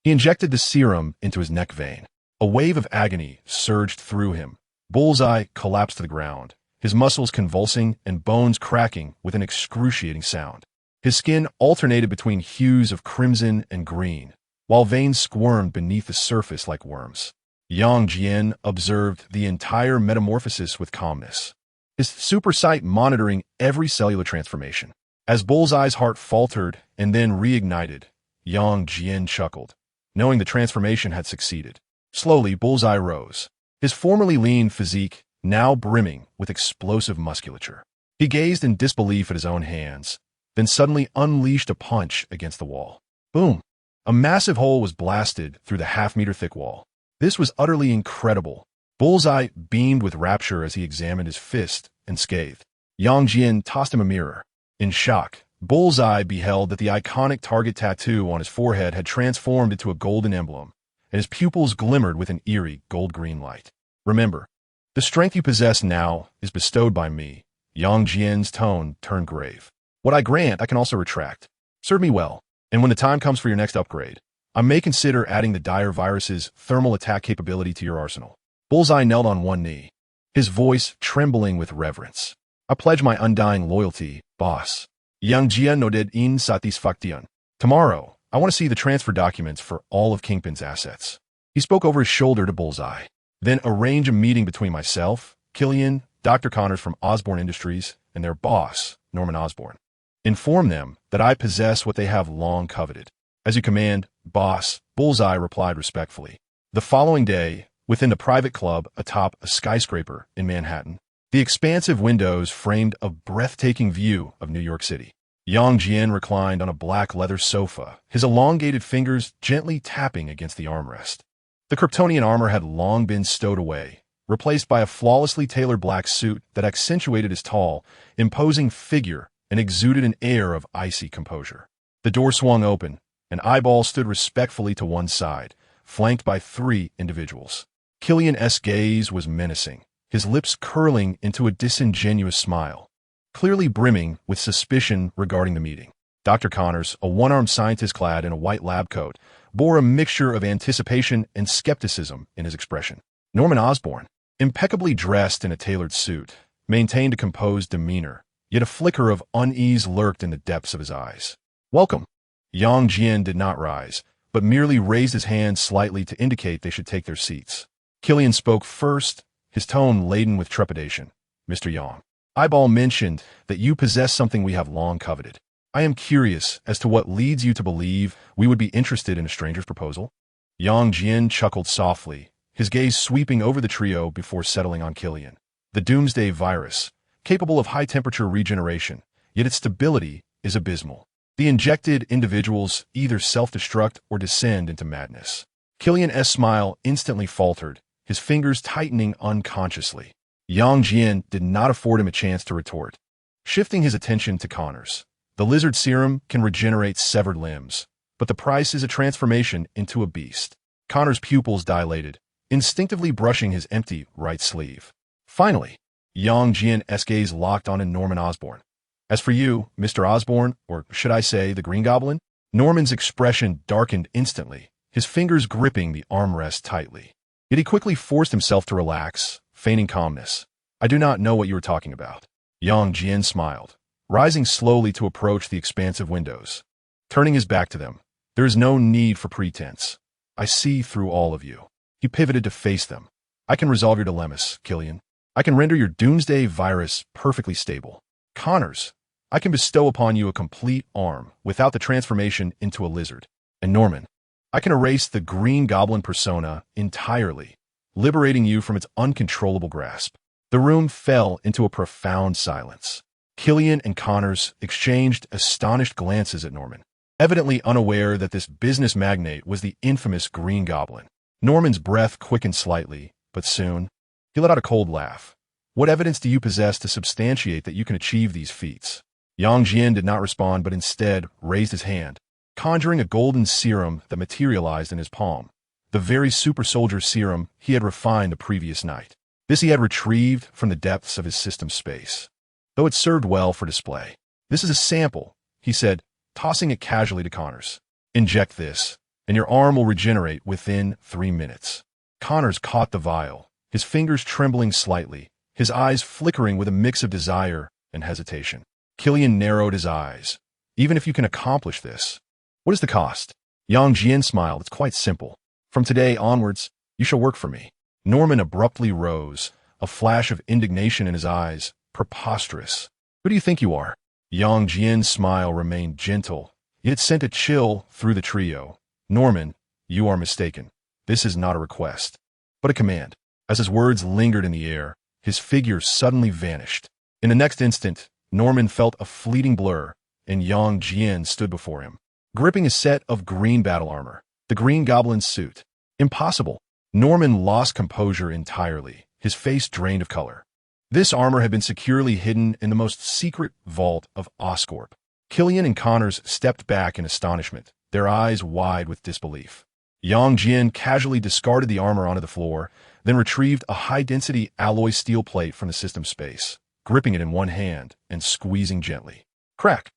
He injected the serum into his neck vein. A wave of agony surged through him. Bullseye collapsed to the ground, his muscles convulsing and bones cracking with an excruciating sound. His skin alternated between hues of crimson and green, while veins squirmed beneath the surface like worms. Jian observed the entire metamorphosis with calmness, his super sight monitoring every cellular transformation. As Bullseye's heart faltered and then reignited, Jian chuckled, knowing the transformation had succeeded. Slowly, Bullseye rose, his formerly lean physique now brimming with explosive musculature. He gazed in disbelief at his own hands, then suddenly unleashed a punch against the wall. Boom! A massive hole was blasted through the half-meter-thick wall. This was utterly incredible. Bullseye beamed with rapture as he examined his fist and scathed. Jian tossed him a mirror. In shock, Bullseye beheld that the iconic target tattoo on his forehead had transformed into a golden emblem, and his pupils glimmered with an eerie gold-green light. Remember, the strength you possess now is bestowed by me. Jian's tone turned grave. What I grant, I can also retract. Serve me well, and when the time comes for your next upgrade, I may consider adding the dire virus's thermal attack capability to your arsenal. Bullseye knelt on one knee, his voice trembling with reverence. I pledge my undying loyalty, boss. Jian nodded in satisfaction. Tomorrow, I want to see the transfer documents for all of Kingpin's assets. He spoke over his shoulder to Bullseye. Then arrange a meeting between myself, Killian, Dr. Connors from Osborne Industries, and their boss, Norman Osborn. Inform them that I possess what they have long coveted. As you command, boss, Bullseye replied respectfully. The following day, within the private club atop a skyscraper in Manhattan, the expansive windows framed a breathtaking view of New York City. Jian reclined on a black leather sofa, his elongated fingers gently tapping against the armrest. The Kryptonian armor had long been stowed away, replaced by a flawlessly tailored black suit that accentuated his tall, imposing figure and exuded an air of icy composure. The door swung open, and Eyeball stood respectfully to one side, flanked by 3 individuals. Killian's gaze was menacing, his lips curling into a disingenuous smile, clearly brimming with suspicion regarding the meeting. Dr. Connors, a one-armed scientist clad in a white lab coat, bore a mixture of anticipation and skepticism in his expression. Norman Osborn, impeccably dressed in a tailored suit, maintained a composed demeanor, yet a flicker of unease lurked in the depths of his eyes. Welcome. Jian did not rise, but merely raised his hand slightly to indicate they should take their seats. Killian spoke first, his tone laden with trepidation. Mr. Yang, Eyeball mentioned that you possess something we have long coveted. I am curious as to what leads you to believe we would be interested in a stranger's proposal. Jian chuckled softly, his gaze sweeping over the trio before settling on Killian. The Doomsday virus, capable of high-temperature regeneration, yet its stability is abysmal. The injected individuals either self-destruct or descend into madness. Killian's smile instantly faltered, his fingers tightening unconsciously. Jian did not afford him a chance to retort. Shifting his attention to Connors, the lizard serum can regenerate severed limbs, but the price is a transformation into a beast. Connors' pupils dilated, instinctively brushing his empty right sleeve. Finally, Jian's gaze locked on Norman Osborn. As for you, Mr. Osborn, or should I say the Green Goblin? Norman's expression darkened instantly, his fingers gripping the armrest tightly. Yet he quickly forced himself to relax, feigning calmness. I do not know what you are talking about. Jian smiled, rising slowly to approach the expansive windows. Turning his back to them, there is no need for pretense. I see through all of you. He pivoted to face them. I can resolve your dilemmas, Killian. I can render your doomsday virus perfectly stable. Connors, I can bestow upon you a complete arm without the transformation into a lizard. And Norman, I can erase the Green Goblin persona entirely, liberating you from its uncontrollable grasp. The room fell into a profound silence. Killian and Connors exchanged astonished glances at Norman, evidently unaware that this business magnate was the infamous Green Goblin. Norman's breath quickened slightly, but soon, he let out a cold laugh. What evidence do you possess to substantiate that you can achieve these feats? Jian did not respond, but instead raised his hand, conjuring a golden serum that materialized in his palm, the very super soldier serum he had refined the previous night. This he had retrieved from the depths of his system space, though it served well for display. This is a sample, he said, tossing it casually to Connors. Inject this, and your arm will regenerate within 3 minutes. Connors caught the vial, his fingers trembling slightly, his eyes flickering with a mix of desire and hesitation. Killian narrowed his eyes. Even if you can accomplish this, what is the cost? Jian smiled. It's quite simple. From today onwards, you shall work for me. Norman abruptly rose, a flash of indignation in his eyes. Preposterous. Who do you think you are? Jian's smile remained gentle, yet it sent a chill through the trio. Norman, you are mistaken. This is not a request, but a command. As his words lingered in the air, his figure suddenly vanished. In the next instant, Norman felt a fleeting blur, and Jian stood before him, gripping a set of green battle armor, the Green Goblin's suit. Impossible. Norman lost composure entirely, his face drained of color. This armor had been securely hidden in the most secret vault of Oscorp. Killian and Connors stepped back in astonishment, their eyes wide with disbelief. Jian casually discarded the armor onto the floor, then retrieved a high-density alloy steel plate from the system space, gripping it in one hand and squeezing gently. Crack!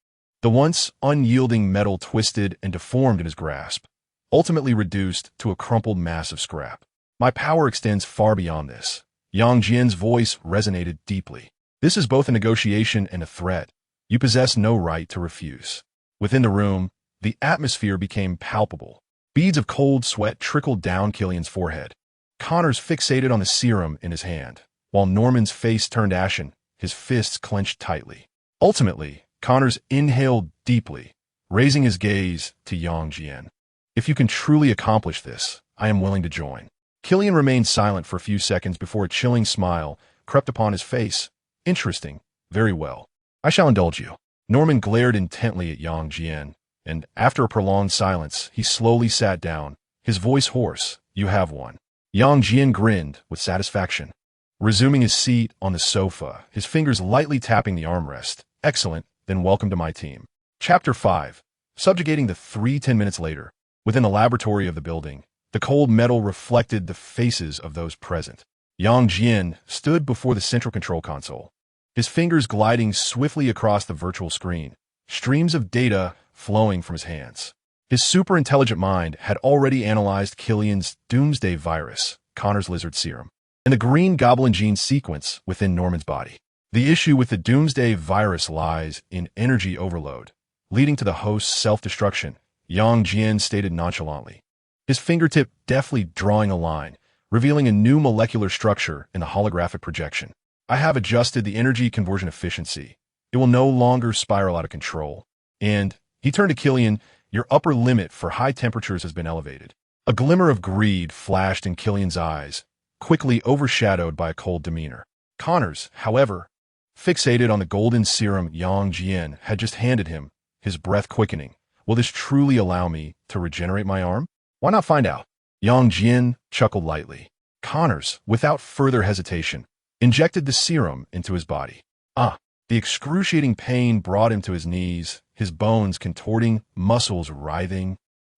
The once unyielding metal twisted and deformed in his grasp, ultimately reduced to a crumpled mass of scrap. My power extends far beyond this. Jian's voice resonated deeply. This is both a negotiation and a threat. You possess no right to refuse. Within the room, the atmosphere became palpable. Beads of cold sweat trickled down Killian's forehead. Connors fixated on the serum in his hand, while Norman's face turned ashen, his fists clenched tightly. Ultimately, Connors inhaled deeply, raising his gaze to Jian. If you can truly accomplish this, I am willing to join. Killian remained silent for a few seconds before a chilling smile crept upon his face. Interesting. Very well. I shall indulge you. Norman glared intently at Jian, and after a prolonged silence, he slowly sat down, his voice hoarse. You have won. Jian grinned with satisfaction, resuming his seat on the sofa, his fingers lightly tapping the armrest. Excellent. Then welcome to my team. Chapter 5. Subjugating the 10 minutes later. Within the laboratory of the building, the cold metal reflected the faces of those present. Jian stood before the central control console, his fingers gliding swiftly across the virtual screen, streams of data flowing from his hands. His super-intelligent mind had already analyzed Killian's doomsday virus, Connor's lizard serum, and the green goblin gene sequence within Norman's body. The issue with the doomsday virus lies in energy overload, leading to the host's self-destruction, Jian stated nonchalantly, his fingertip deftly drawing a line, revealing a new molecular structure in the holographic projection. I have adjusted the energy conversion efficiency. It will no longer spiral out of control. And, he turned to Killian, your upper limit for high temperatures has been elevated. A glimmer of greed flashed in Killian's eyes, quickly overshadowed by a cold demeanor. Connors, however, fixated on the golden serum Jian had just handed him, his breath quickening. Will this truly allow me to regenerate my arm? Why not find out? Jian chuckled lightly. Connors, without further hesitation, injected the serum into his body. The excruciating pain brought him to his knees, his bones contorting, muscles writhing,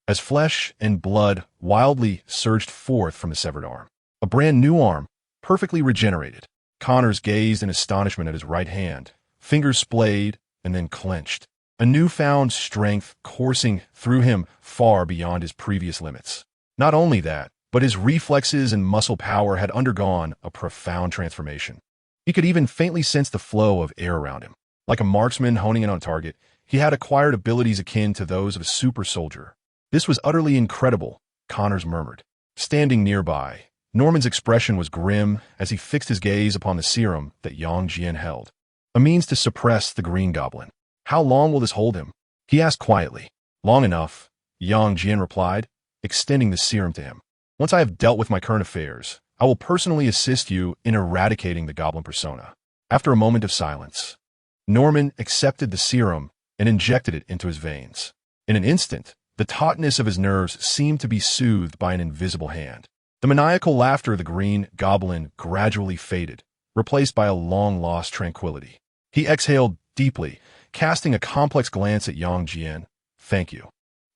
as flesh and blood wildly surged forth from the severed arm. A brand new arm, perfectly regenerated. Connors gazed in astonishment at his right hand, fingers splayed and then clenched, a newfound strength coursing through him far beyond his previous limits. Not only that, but his reflexes and muscle power had undergone a profound transformation. He could even faintly sense the flow of air around him. Like a marksman honing in on a target, he had acquired abilities akin to those of a super soldier. This was utterly incredible, Connors murmured. Standing nearby, Norman's expression was grim as he fixed his gaze upon the serum that Jian held, a means to suppress the Green Goblin. How long will this hold him? He asked quietly. Long enough, Jian replied, extending the serum to him. Once I have dealt with my current affairs, I will personally assist you in eradicating the goblin persona. After a moment of silence, Norman accepted the serum and injected it into his veins. In an instant, the tautness of his nerves seemed to be soothed by an invisible hand. The maniacal laughter of the Green Goblin gradually faded, replaced by a long-lost tranquility. He exhaled deeply, casting a complex glance at Jian. Thank you.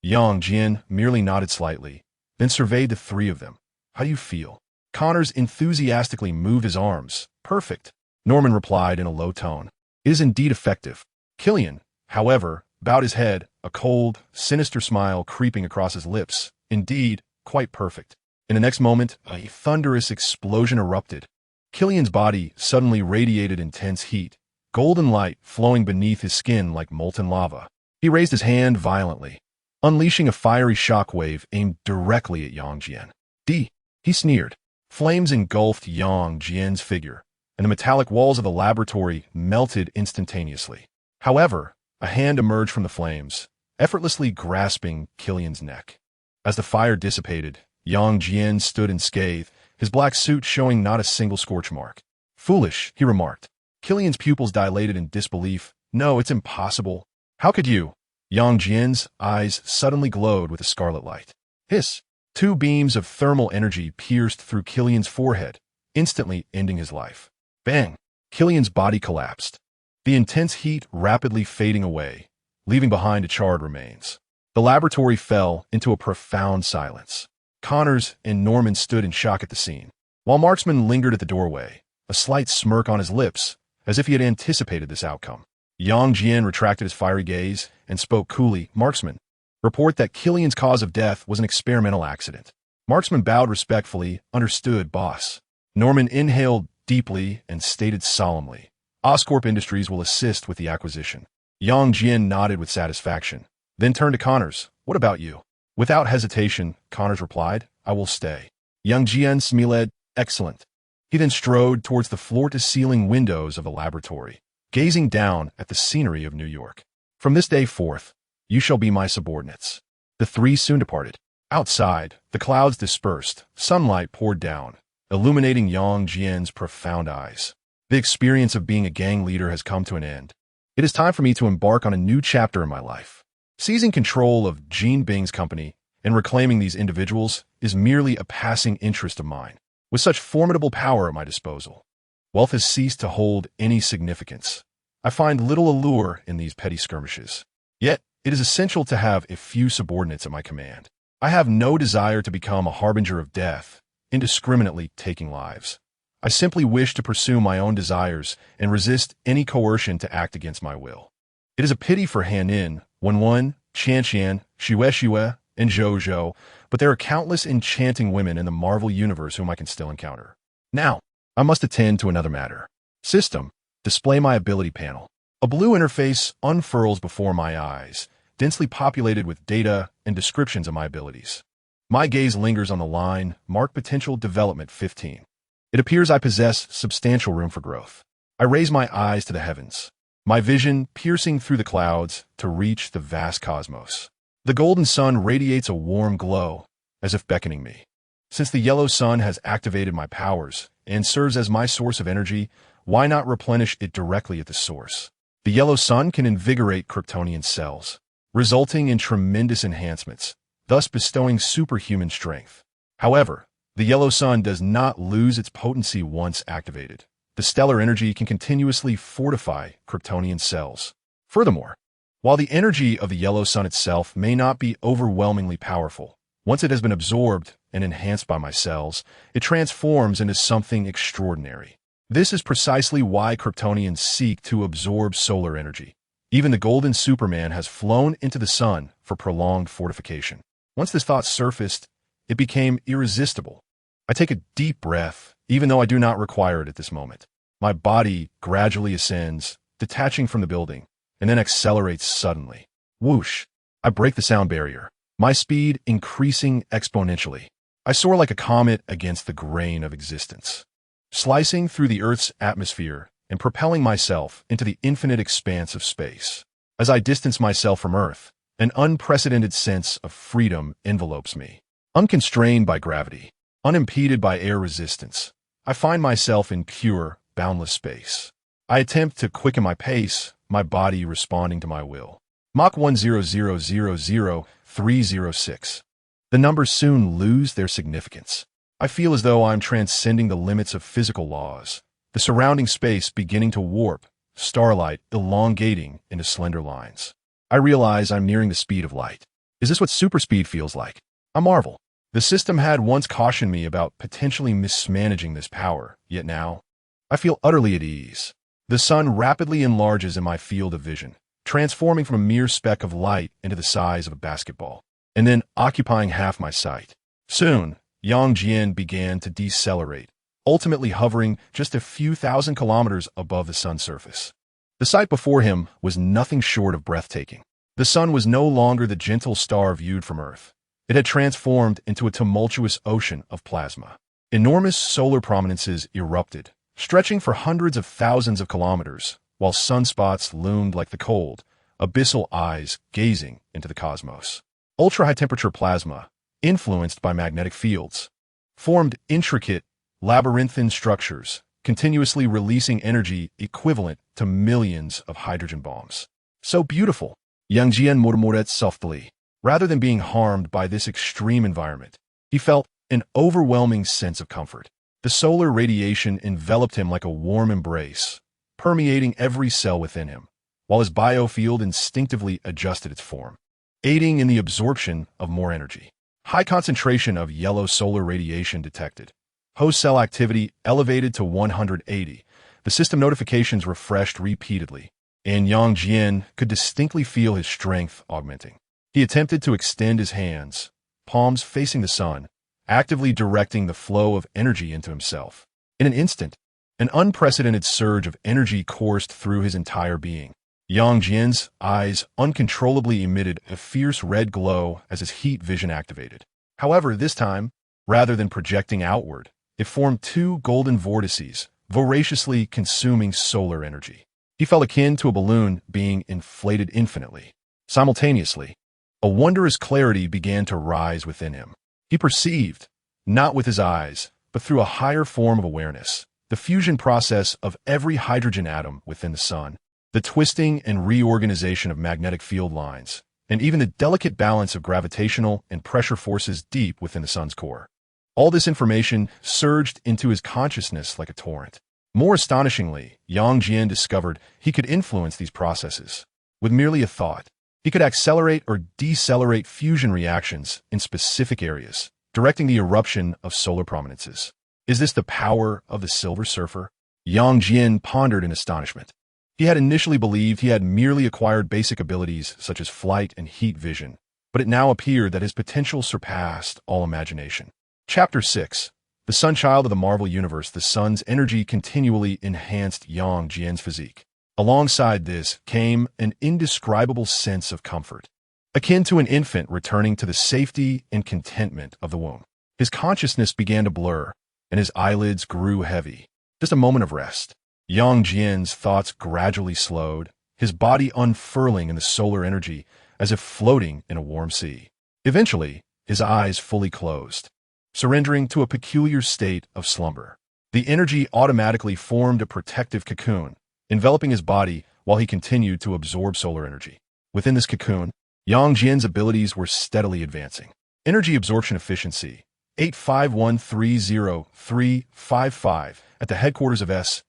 Jian merely nodded slightly, then surveyed the three of them. How do you feel? Connors enthusiastically moved his arms. Perfect. Norman replied in a low tone. It is indeed effective. Killian, however, bowed his head, a cold, sinister smile creeping across his lips. Indeed, quite perfect. In the next moment, a thunderous explosion erupted. Killian's body suddenly radiated intense heat, golden light flowing beneath his skin like molten lava. He raised his hand violently, unleashing a fiery shockwave aimed directly at Yang Jian. He sneered. Flames engulfed Yang Jian's figure, and the metallic walls of the laboratory melted instantaneously. However, a hand emerged from the flames, effortlessly grasping Killian's neck. As the fire dissipated, Yang Jian stood unscathed, his black suit showing not a single scorch mark. Foolish, he remarked. Killian's pupils dilated in disbelief. No, it's impossible. How could you? Yang Jian's eyes suddenly glowed with a scarlet light. Hiss! Two beams of thermal energy pierced through Killian's forehead, instantly ending his life. Bang! Killian's body collapsed, the intense heat rapidly fading away, leaving behind a charred remains. The laboratory fell into a profound silence. Connors and Norman stood in shock at the scene, while Marksman lingered at the doorway, a slight smirk on his lips, as if he had anticipated this outcome. Yang Jian retracted his fiery gaze and spoke coolly. Marksman, report that Killian's cause of death was an experimental accident. Marksman bowed respectfully. Understood, boss. Norman inhaled deeply and stated solemnly, Oscorp Industries will assist with the acquisition. Yang Jian nodded with satisfaction, then turned to Connors. What about you? Without hesitation, Connors replied, I will stay. Yang Jian smiled. Excellent. He then strode towards the floor-to-ceiling windows of the laboratory, gazing down at the scenery of New York. From this day forth, you shall be my subordinates. The three soon departed. Outside, the clouds dispersed, sunlight poured down, illuminating Yang Jian's profound eyes. The experience of being a gang leader has come to an end. It is time for me to embark on a new chapter in my life. Seizing control of Jean Bing's company and reclaiming these individuals is merely a passing interest of mine. With such formidable power at my disposal, wealth has ceased to hold any significance. I find little allure in these petty skirmishes. Yet, it is essential to have a few subordinates at my command. I have no desire to become a harbinger of death, indiscriminately taking lives. I simply wish to pursue my own desires and resist any coercion to act against my will. It is a pity for Han Nin, Wen, Qian, Xue, and Zhou, but there are countless enchanting women in the Marvel Universe whom I can still encounter. Now, I must attend to another matter. System, display my ability panel. A blue interface unfurls before my eyes, densely populated with data and descriptions of my abilities. My gaze lingers on the line, marked Potential Development 15. It appears I possess substantial room for growth. I raise my eyes to the heavens, my vision piercing through the clouds to reach the vast cosmos. The golden sun radiates a warm glow, as if beckoning me. Since the yellow sun has activated my powers and serves as my source of energy, why not replenish it directly at the source? The yellow sun can invigorate Kryptonian cells, resulting in tremendous enhancements, thus bestowing superhuman strength. However, the yellow sun does not lose its potency once activated. The stellar energy can continuously fortify Kryptonian cells. Furthermore, while the energy of the yellow sun itself may not be overwhelmingly powerful, once it has been absorbed and enhanced by my cells, it transforms into something extraordinary. This is precisely why Kryptonians seek to absorb solar energy. Even the golden Superman has flown into the sun for prolonged fortification. Once this thought surfaced, it became irresistible. I take a deep breath, even though I do not require it at this moment. My body gradually ascends, detaching from the building, and then accelerates suddenly. Whoosh! I break the sound barrier, my speed increasing exponentially. I soar like a comet against the grain of existence, slicing through the Earth's atmosphere and propelling myself into the infinite expanse of space. As I distance myself from Earth, an unprecedented sense of freedom envelopes me. Unconstrained by gravity, unimpeded by air resistance, I find myself in pure, boundless space. I attempt to quicken my pace, my body responding to my will. Mach 1000306. The numbers soon lose their significance. I feel as though I'm transcending the limits of physical laws, the surrounding space beginning to warp, starlight elongating into slender lines. I realize I'm nearing the speed of light. Is this what superspeed feels like? I marvel. The system had once cautioned me about potentially mismanaging this power, yet now, I feel utterly at ease. The sun rapidly enlarges in my field of vision, transforming from a mere speck of light into the size of a basketball. and then occupying half my sight. Soon, Yang Jian began to decelerate, ultimately hovering just a few thousand kilometers above the sun's surface. The sight before him was nothing short of breathtaking. The sun was no longer the gentle star viewed from Earth. It had transformed into a tumultuous ocean of plasma. Enormous solar prominences erupted, stretching for hundreds of thousands of kilometers, while sunspots loomed like the cold, abyssal eyes gazing into the cosmos. Ultra-high-temperature plasma, influenced by magnetic fields, formed intricate, labyrinthine structures, continuously releasing energy equivalent to millions of hydrogen bombs. So beautiful, Yang Jian murmured softly. Rather than being harmed by this extreme environment, he felt an overwhelming sense of comfort. The solar radiation enveloped him like a warm embrace, permeating every cell within him, while his biofield instinctively adjusted its form, aiding in the absorption of more energy. High concentration of yellow solar radiation detected. Host cell activity elevated to 180. The system notifications refreshed repeatedly, and Yang Jian could distinctly feel his strength augmenting. He attempted to extend his hands, palms facing the sun, actively directing the flow of energy into himself. In an instant, an unprecedented surge of energy coursed through his entire being. Yang Jian's eyes uncontrollably emitted a fierce red glow as his heat vision activated. However, this time, rather than projecting outward, it formed two golden vortices, voraciously consuming solar energy. He felt akin to a balloon being inflated infinitely. Simultaneously, a wondrous clarity began to rise within him. He perceived, not with his eyes, but through a higher form of awareness, the fusion process of every hydrogen atom within the sun, the twisting and reorganization of magnetic field lines, and even the delicate balance of gravitational and pressure forces deep within the sun's core. All this information surged into his consciousness like a torrent. More astonishingly, Yang Jian discovered he could influence these processes. With merely a thought, he could accelerate or decelerate fusion reactions in specific areas, directing the eruption of solar prominences. Is this the power of the Silver Surfer? Yang Jian pondered in astonishment. He had initially believed he had merely acquired basic abilities such as flight and heat vision, but it now appeared that his potential surpassed all imagination. Chapter 6. The Sun-Child of the Marvel Universe. The sun's energy continually enhanced Yang Jian's physique. Alongside this came an indescribable sense of comfort, akin to an infant returning to the safety and contentment of the womb. His consciousness began to blur, and his eyelids grew heavy. Just a moment of rest. Yang Jian's thoughts gradually slowed, his body unfurling in the solar energy as if floating in a warm sea. Eventually, his eyes fully closed, surrendering to a peculiar state of slumber. The energy automatically formed a protective cocoon, enveloping his body while he continued to absorb solar energy. Within this cocoon, Yang Jian's abilities were steadily advancing. Energy absorption efficiency, 85130-355, at the headquarters of S.H.I.E.L.D.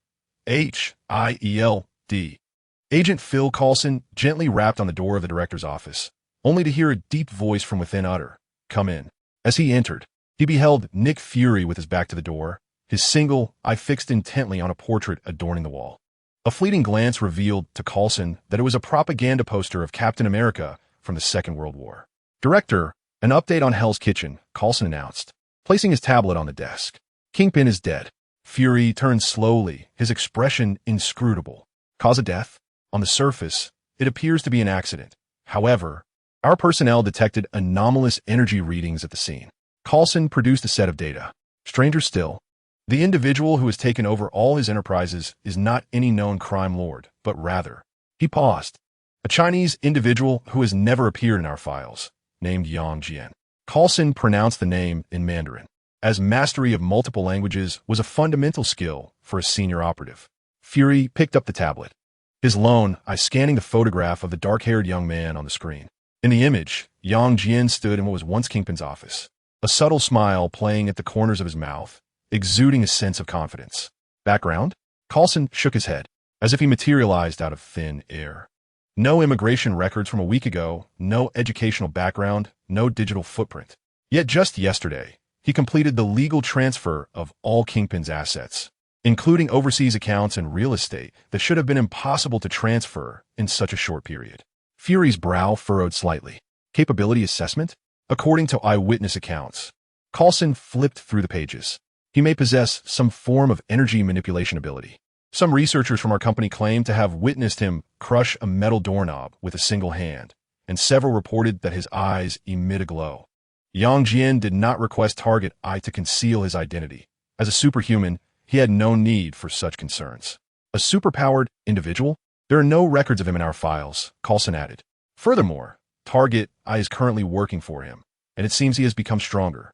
Agent Phil Coulson gently rapped on the door of the director's office, only to hear a deep voice from within utter, "Come in." As he entered, he beheld Nick Fury with his back to the door, his single eye fixed intently on a portrait adorning the wall. A fleeting glance revealed to Coulson that it was a propaganda poster of Captain America from the Second World War. "Director, an update on Hell's Kitchen," Coulson announced, placing his tablet on the desk. "Kingpin is dead." Fury turned slowly, his expression inscrutable. "Cause of death? On the surface, it appears to be an accident. However, our personnel detected anomalous energy readings at the scene." Coulson produced a set of data. "Stranger still, the individual who has taken over all his enterprises is not any known crime lord, but rather," he paused, "a Chinese individual who has never appeared in our files, named Yang Jian." Coulson pronounced the name in Mandarin, as mastery of multiple languages was a fundamental skill for a senior operative. Fury picked up the tablet, his lone eye scanning the photograph of the dark-haired young man on the screen. In the image, Yang Jian stood in what was once Kingpin's office, a subtle smile playing at the corners of his mouth, exuding a sense of confidence. "Background?" Coulson shook his head, as if he materialized out of thin air. "No immigration records from a week ago, no educational background, no digital footprint. Yet just yesterday, he completed the legal transfer of all Kingpin's assets, including overseas accounts and real estate that should have been impossible to transfer in such a short period." Fury's brow furrowed slightly. "Capability assessment?" according to eyewitness accounts. Carlson flipped through the pages. He may possess some form of energy manipulation ability. Some researchers from our company claim to have witnessed him crush a metal doorknob with a single hand, and several reported that his eyes emit a glow. Jian did not request Target I to conceal his identity. As a superhuman, he had no need for such concerns. A superpowered individual? There are no records of him in our files, Carlson added. Furthermore, Target I is currently working for him, and it seems he has become stronger.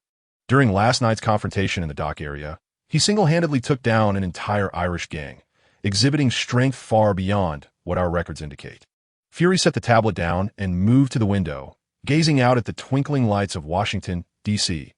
During last night's confrontation in the dock area, he single-handedly took down an entire Irish gang, exhibiting strength far beyond what our records indicate. Fury set the tablet down and moved to the window, gazing out at the twinkling lights of Washington, D.C.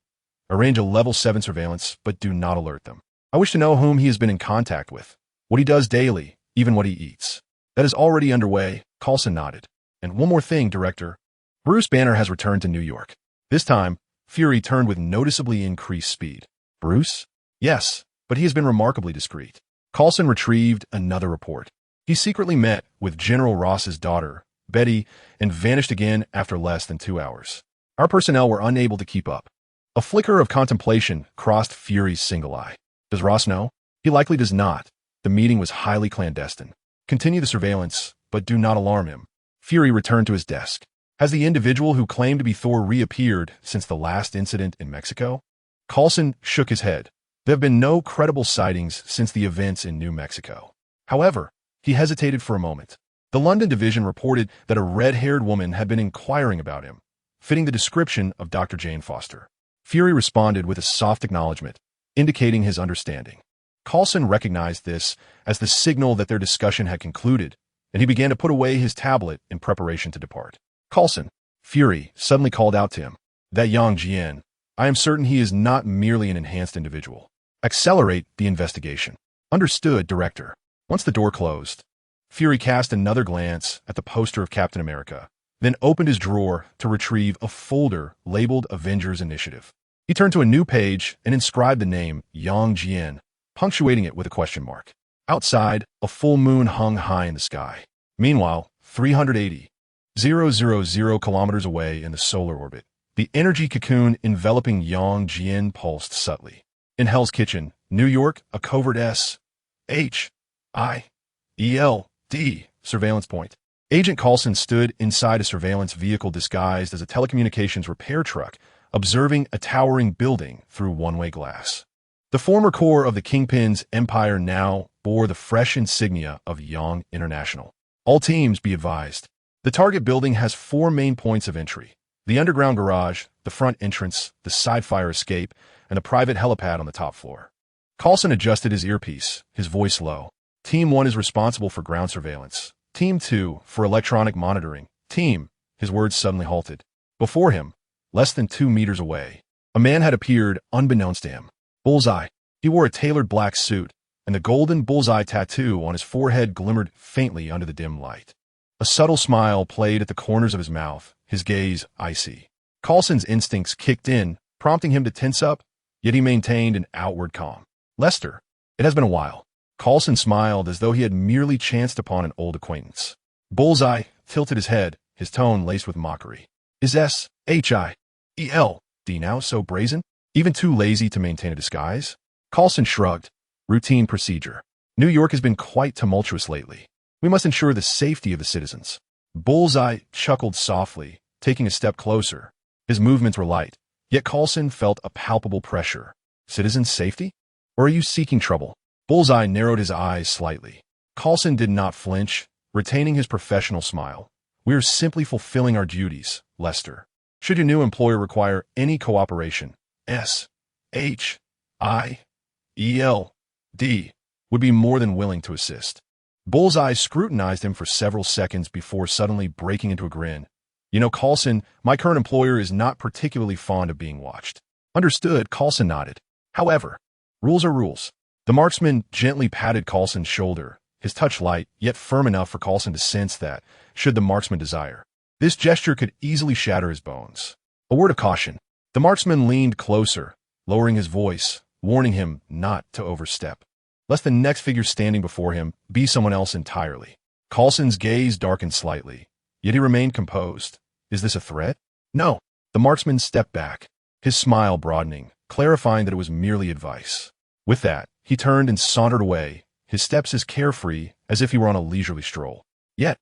Arrange a level 7 surveillance, but do not alert them. I wish to know whom he has been in contact with, what he does daily, even what he eats. That is already underway, Carlson nodded. And one more thing, Director. Bruce Banner has returned to New York. This time, Fury turned with noticeably increased speed. Bruce? Yes, but he has been remarkably discreet. Carlson retrieved another report. He secretly met with General Ross's daughter, Betty, and vanished again after less than 2 hours. Our personnel were unable to keep up. A flicker of contemplation crossed Fury's single eye. Does Ross know? He likely does not. The meeting was highly clandestine. Continue the surveillance, but do not alarm him. Fury returned to his desk. Has the individual who claimed to be Thor reappeared since the last incident in Mexico? Carlson shook his head. There have been no credible sightings since the events in New Mexico. However, he hesitated for a moment. The London division reported that a red-haired woman had been inquiring about him, fitting the description of Dr. Jane Foster. Fury responded with a soft acknowledgement, indicating his understanding. Carlson recognized this as the signal that their discussion had concluded, and he began to put away his tablet in preparation to depart. Carlson, Fury suddenly called out to him. That young Jian, I am certain he is not merely an enhanced individual. Accelerate the investigation. Understood, Director. Once the door closed, Fury cast another glance at the poster of Captain America, then opened his drawer to retrieve a folder labeled Avengers Initiative. He turned to a new page and inscribed the name Yang Jian, punctuating it with a question mark. Outside, a full moon hung high in the sky. Meanwhile, 380,000 kilometers away in the solar orbit, the energy cocoon enveloping Yang Jian pulsed subtly. In Hell's Kitchen, New York, a covert S.H.I.E.L.D. surveillance point. Agent Carlson stood inside a surveillance vehicle disguised as a telecommunications repair truck, observing a towering building through one-way glass. The former core of the Kingpin's empire now bore the fresh insignia of Yang International. All teams be advised. The target building has 4 main points of entry: the underground garage, the front entrance, the side fire escape, and a private helipad on the top floor. Carlson adjusted his earpiece, his voice low. Team 1 is responsible for ground surveillance. Team 2 for electronic monitoring. Team, his words suddenly halted. Before him, less than 2 meters away, a man had appeared unbeknownst to him. Bullseye. He wore a tailored black suit, and the golden bullseye tattoo on his forehead glimmered faintly under the dim light. A subtle smile played at the corners of his mouth, his gaze icy. Carlson's instincts kicked in, prompting him to tense up, yet he maintained an outward calm. Lester, it has been a while. Carlson smiled as though he had merely chanced upon an old acquaintance. Bullseye tilted his head, his tone laced with mockery. Is S.H.I.E.L.D. now so brazen? Even too lazy to maintain a disguise? Carlson shrugged. Routine procedure. New York has been quite tumultuous lately. We must ensure the safety of the citizens. Bullseye chuckled softly, taking a step closer. His movements were light, yet Carlson felt a palpable pressure. Citizens' safety? Or are you seeking trouble? Bullseye narrowed his eyes slightly. Carlson did not flinch, retaining his professional smile. We are simply fulfilling our duties, Lester. Should your new employer require any cooperation, S.H.I.E.L.D. would be more than willing to assist. Bullseye scrutinized him for several seconds before suddenly breaking into a grin. You know, Carlson, my current employer is not particularly fond of being watched. Understood, Carlson nodded. However, rules are rules. The marksman gently patted Carlson's shoulder, his touch light, yet firm enough for Carlson to sense that, should the marksman desire, this gesture could easily shatter his bones. A word of caution. The marksman leaned closer, lowering his voice, warning him not to overstep, lest the next figure standing before him be someone else entirely. Carlson's gaze darkened slightly, yet he remained composed. Is this a threat? No. The marksman stepped back, his smile broadening, clarifying that it was merely advice. With that, he turned and sauntered away, his steps as carefree as if he were on a leisurely stroll. Yet,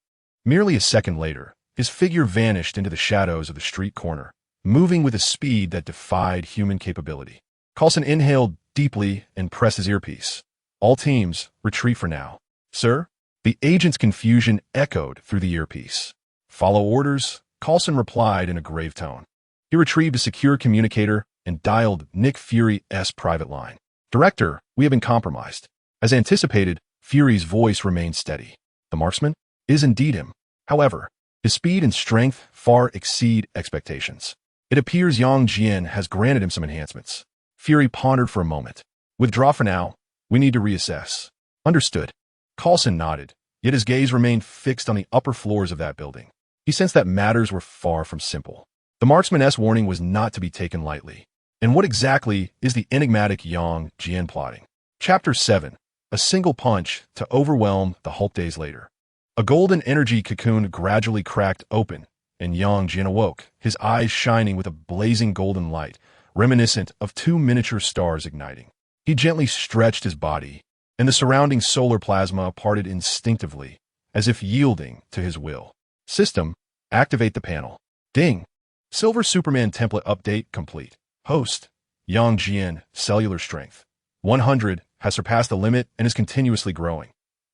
merely a second later, his figure vanished into the shadows of the street corner, moving with a speed that defied human capability. Coulson inhaled deeply and pressed his earpiece. All teams, retreat for now. Sir? The agent's confusion echoed through the earpiece. Follow orders, Coulson replied in a grave tone. He retrieved a secure communicator and dialed Nick Fury's private line. Director, we have been compromised. As anticipated, Fury's voice remained steady. The marksman is indeed him. However, his speed and strength far exceed expectations. It appears Jian has granted him some enhancements. Fury pondered for a moment. Withdraw for now. We need to reassess. Understood. Coulson nodded, yet his gaze remained fixed on the upper floors of that building. He sensed that matters were far from simple. The marksman's warning was not to be taken lightly. And what exactly is the enigmatic Jian plotting? Chapter 7. A single punch to overwhelm the Hulk days later. A golden energy cocoon gradually cracked open, and Jian awoke, his eyes shining with a blazing golden light, reminiscent of two miniature stars igniting. He gently stretched his body, and the surrounding solar plasma parted instinctively, as if yielding to his will. System, activate the panel. Ding. Silver Superman template update complete. Host, Jian, cellular strength. 100 has surpassed the limit and is continuously growing.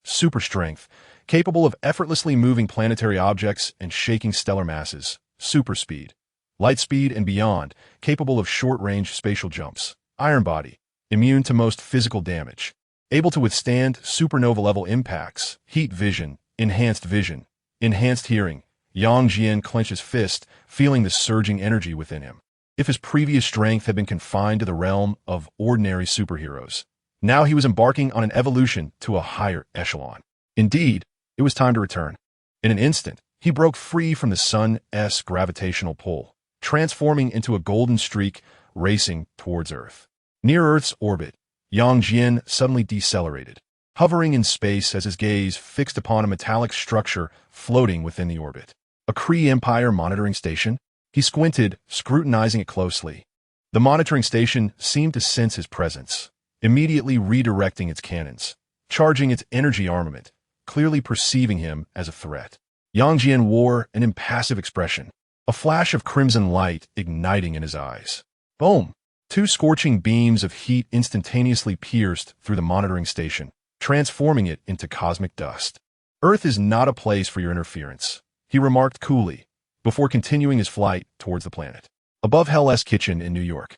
Super strength, capable of effortlessly moving planetary objects and shaking stellar masses. Super speed, light speed and beyond, capable of short-range spatial jumps. Iron body, immune to most physical damage. Able to withstand supernova-level impacts. Heat vision, enhanced hearing. Jian clenched his fist, feeling the surging energy within him. If his previous strength had been confined to the realm of ordinary superheroes, now he was embarking on an evolution to a higher echelon. Indeed, it was time to return. In an instant, he broke free from the sun's gravitational pull, transforming into a golden streak racing towards Earth. Near Earth's orbit, Jian suddenly decelerated, hovering in space as his gaze fixed upon a metallic structure floating within the orbit. A Kree Empire monitoring station? He squinted, scrutinizing it closely. The monitoring station seemed to sense his presence, immediately redirecting its cannons, charging its energy armament, clearly perceiving him as a threat. Jian wore an impassive expression, a flash of crimson light igniting in his eyes. Boom! Two scorching beams of heat instantaneously pierced through the monitoring station, transforming it into cosmic dust. Earth is not a place for your interference, he remarked coolly, before continuing his flight towards the planet. Above Hell's Kitchen in New York,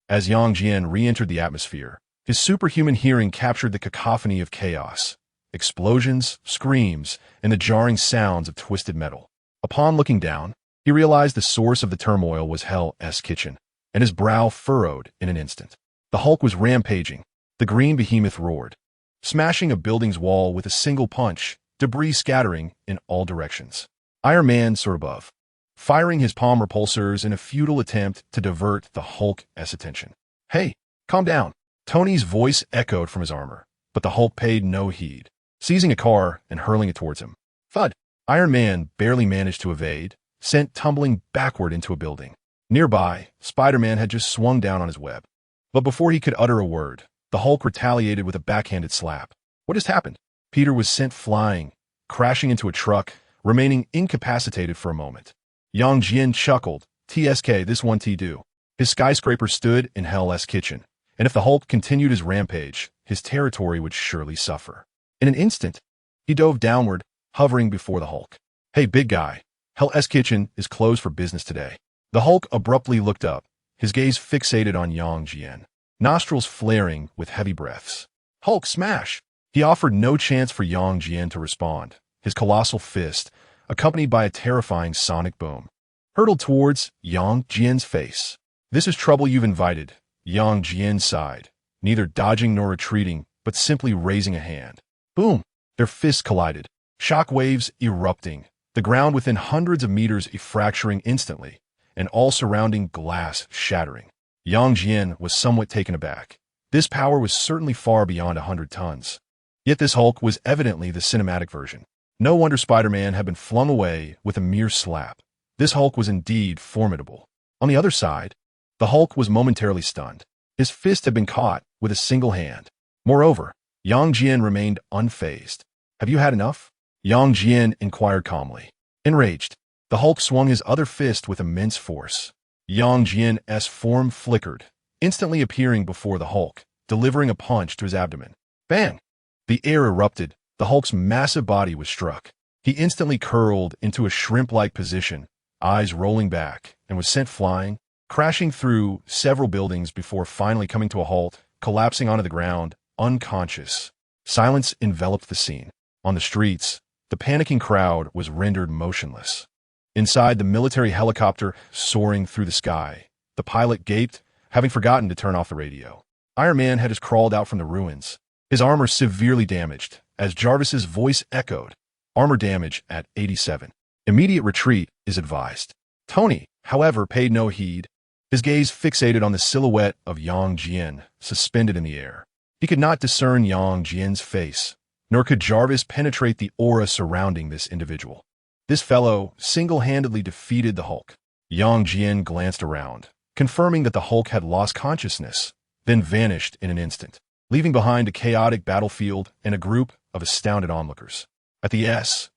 as Jian re-entered the atmosphere, his superhuman hearing captured the cacophony of chaos, explosions, screams, and the jarring sounds of twisted metal. Upon looking down, he realized the source of the turmoil was Hell's Kitchen, and his brow furrowed in an instant. The Hulk was rampaging. The green behemoth roared, smashing a building's wall with a single punch, debris scattering in all directions. Iron Man soared above, firing his palm repulsors in a futile attempt to divert the Hulk's attention. Hey, calm down. Tony's voice echoed from his armor, but the Hulk paid no heed, seizing a car and hurling it towards him. Thud! Iron Man barely managed to evade, sent tumbling backward into a building. Nearby, Spider-Man had just swung down on his web. But before he could utter a word, the Hulk retaliated with a backhanded slap. What just happened? Peter was sent flying, crashing into a truck, remaining incapacitated for a moment. Jian chuckled. TSK, this one do. His skyscraper stood in Hell's Kitchen, and if the Hulk continued his rampage, his territory would surely suffer. In an instant, he dove downward, hovering before the Hulk. Hey, big guy, Hell's Kitchen is closed for business today. The Hulk abruptly looked up, his gaze fixated on Jian, nostrils flaring with heavy breaths. Hulk smash! He offered no chance for Jian to respond. His colossal fist, accompanied by a terrifying sonic boom, hurtled towards Jian's face. This is trouble you've invited, Jian sighed, neither dodging nor retreating, but simply raising a hand. Boom! Their fists collided, shock waves erupting, the ground within hundreds of meters fracturing instantly, and all surrounding glass shattering. Jian was somewhat taken aback. This power was certainly far beyond 100 tons. Yet this Hulk was evidently the cinematic version. No wonder Spider-Man had been flung away with a mere slap. This Hulk was indeed formidable. On the other side, the Hulk was momentarily stunned. His fist had been caught with a single hand. Moreover, Yang Jian remained unfazed. "Have you had enough?" Yang Jian inquired calmly. Enraged, the Hulk swung his other fist with immense force. Yang Jian's form flickered, instantly appearing before the Hulk, delivering a punch to his abdomen. Bang! The air erupted. The Hulk's massive body was struck. He instantly curled into a shrimp-like position, eyes rolling back, and was sent flying, crashing through several buildings before finally coming to a halt, collapsing onto the ground, unconscious. Silence enveloped the scene. On the streets, the panicking crowd was rendered motionless. Inside the military helicopter soaring through the sky, the pilot gaped, having forgotten to turn off the radio. Iron Man had just crawled out from the ruins, his armor severely damaged, as Jarvis's voice echoed, "Armor damage at 87. Immediate retreat is advised." Tony, however, paid no heed, his gaze fixated on the silhouette of Yang Jian, suspended in the air. He could not discern Yang Jian's face, nor could Jarvis penetrate the aura surrounding this individual. This fellow single-handedly defeated the Hulk. Yang Jian glanced around, confirming that the Hulk had lost consciousness, then vanished in an instant, leaving behind a chaotic battlefield and a group of astounded onlookers. At the S.H.I.E.L.D.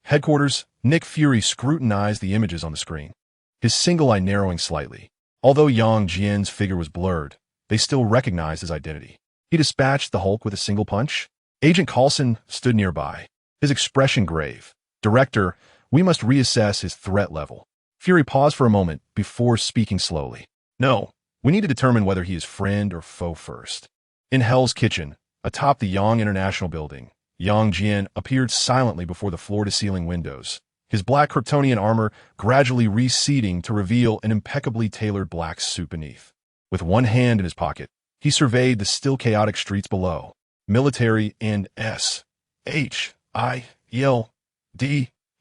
headquarters, Nick Fury scrutinized the images on the screen, his single eye narrowing slightly. Although Yang Jian's figure was blurred, they still recognized his identity. He dispatched the Hulk with a single punch. Agent Coulson stood nearby, his expression grave. "Director, we must reassess his threat level." Fury paused for a moment before speaking slowly. "No, we need to determine whether he is friend or foe first." In Hell's Kitchen, atop the Yang International building, Yang Jian appeared silently before the floor-to-ceiling windows, his black Kryptonian armor gradually receding to reveal an impeccably tailored black suit beneath. With one hand in his pocket, he surveyed the still chaotic streets below. Military and S.H.I.E.L.D.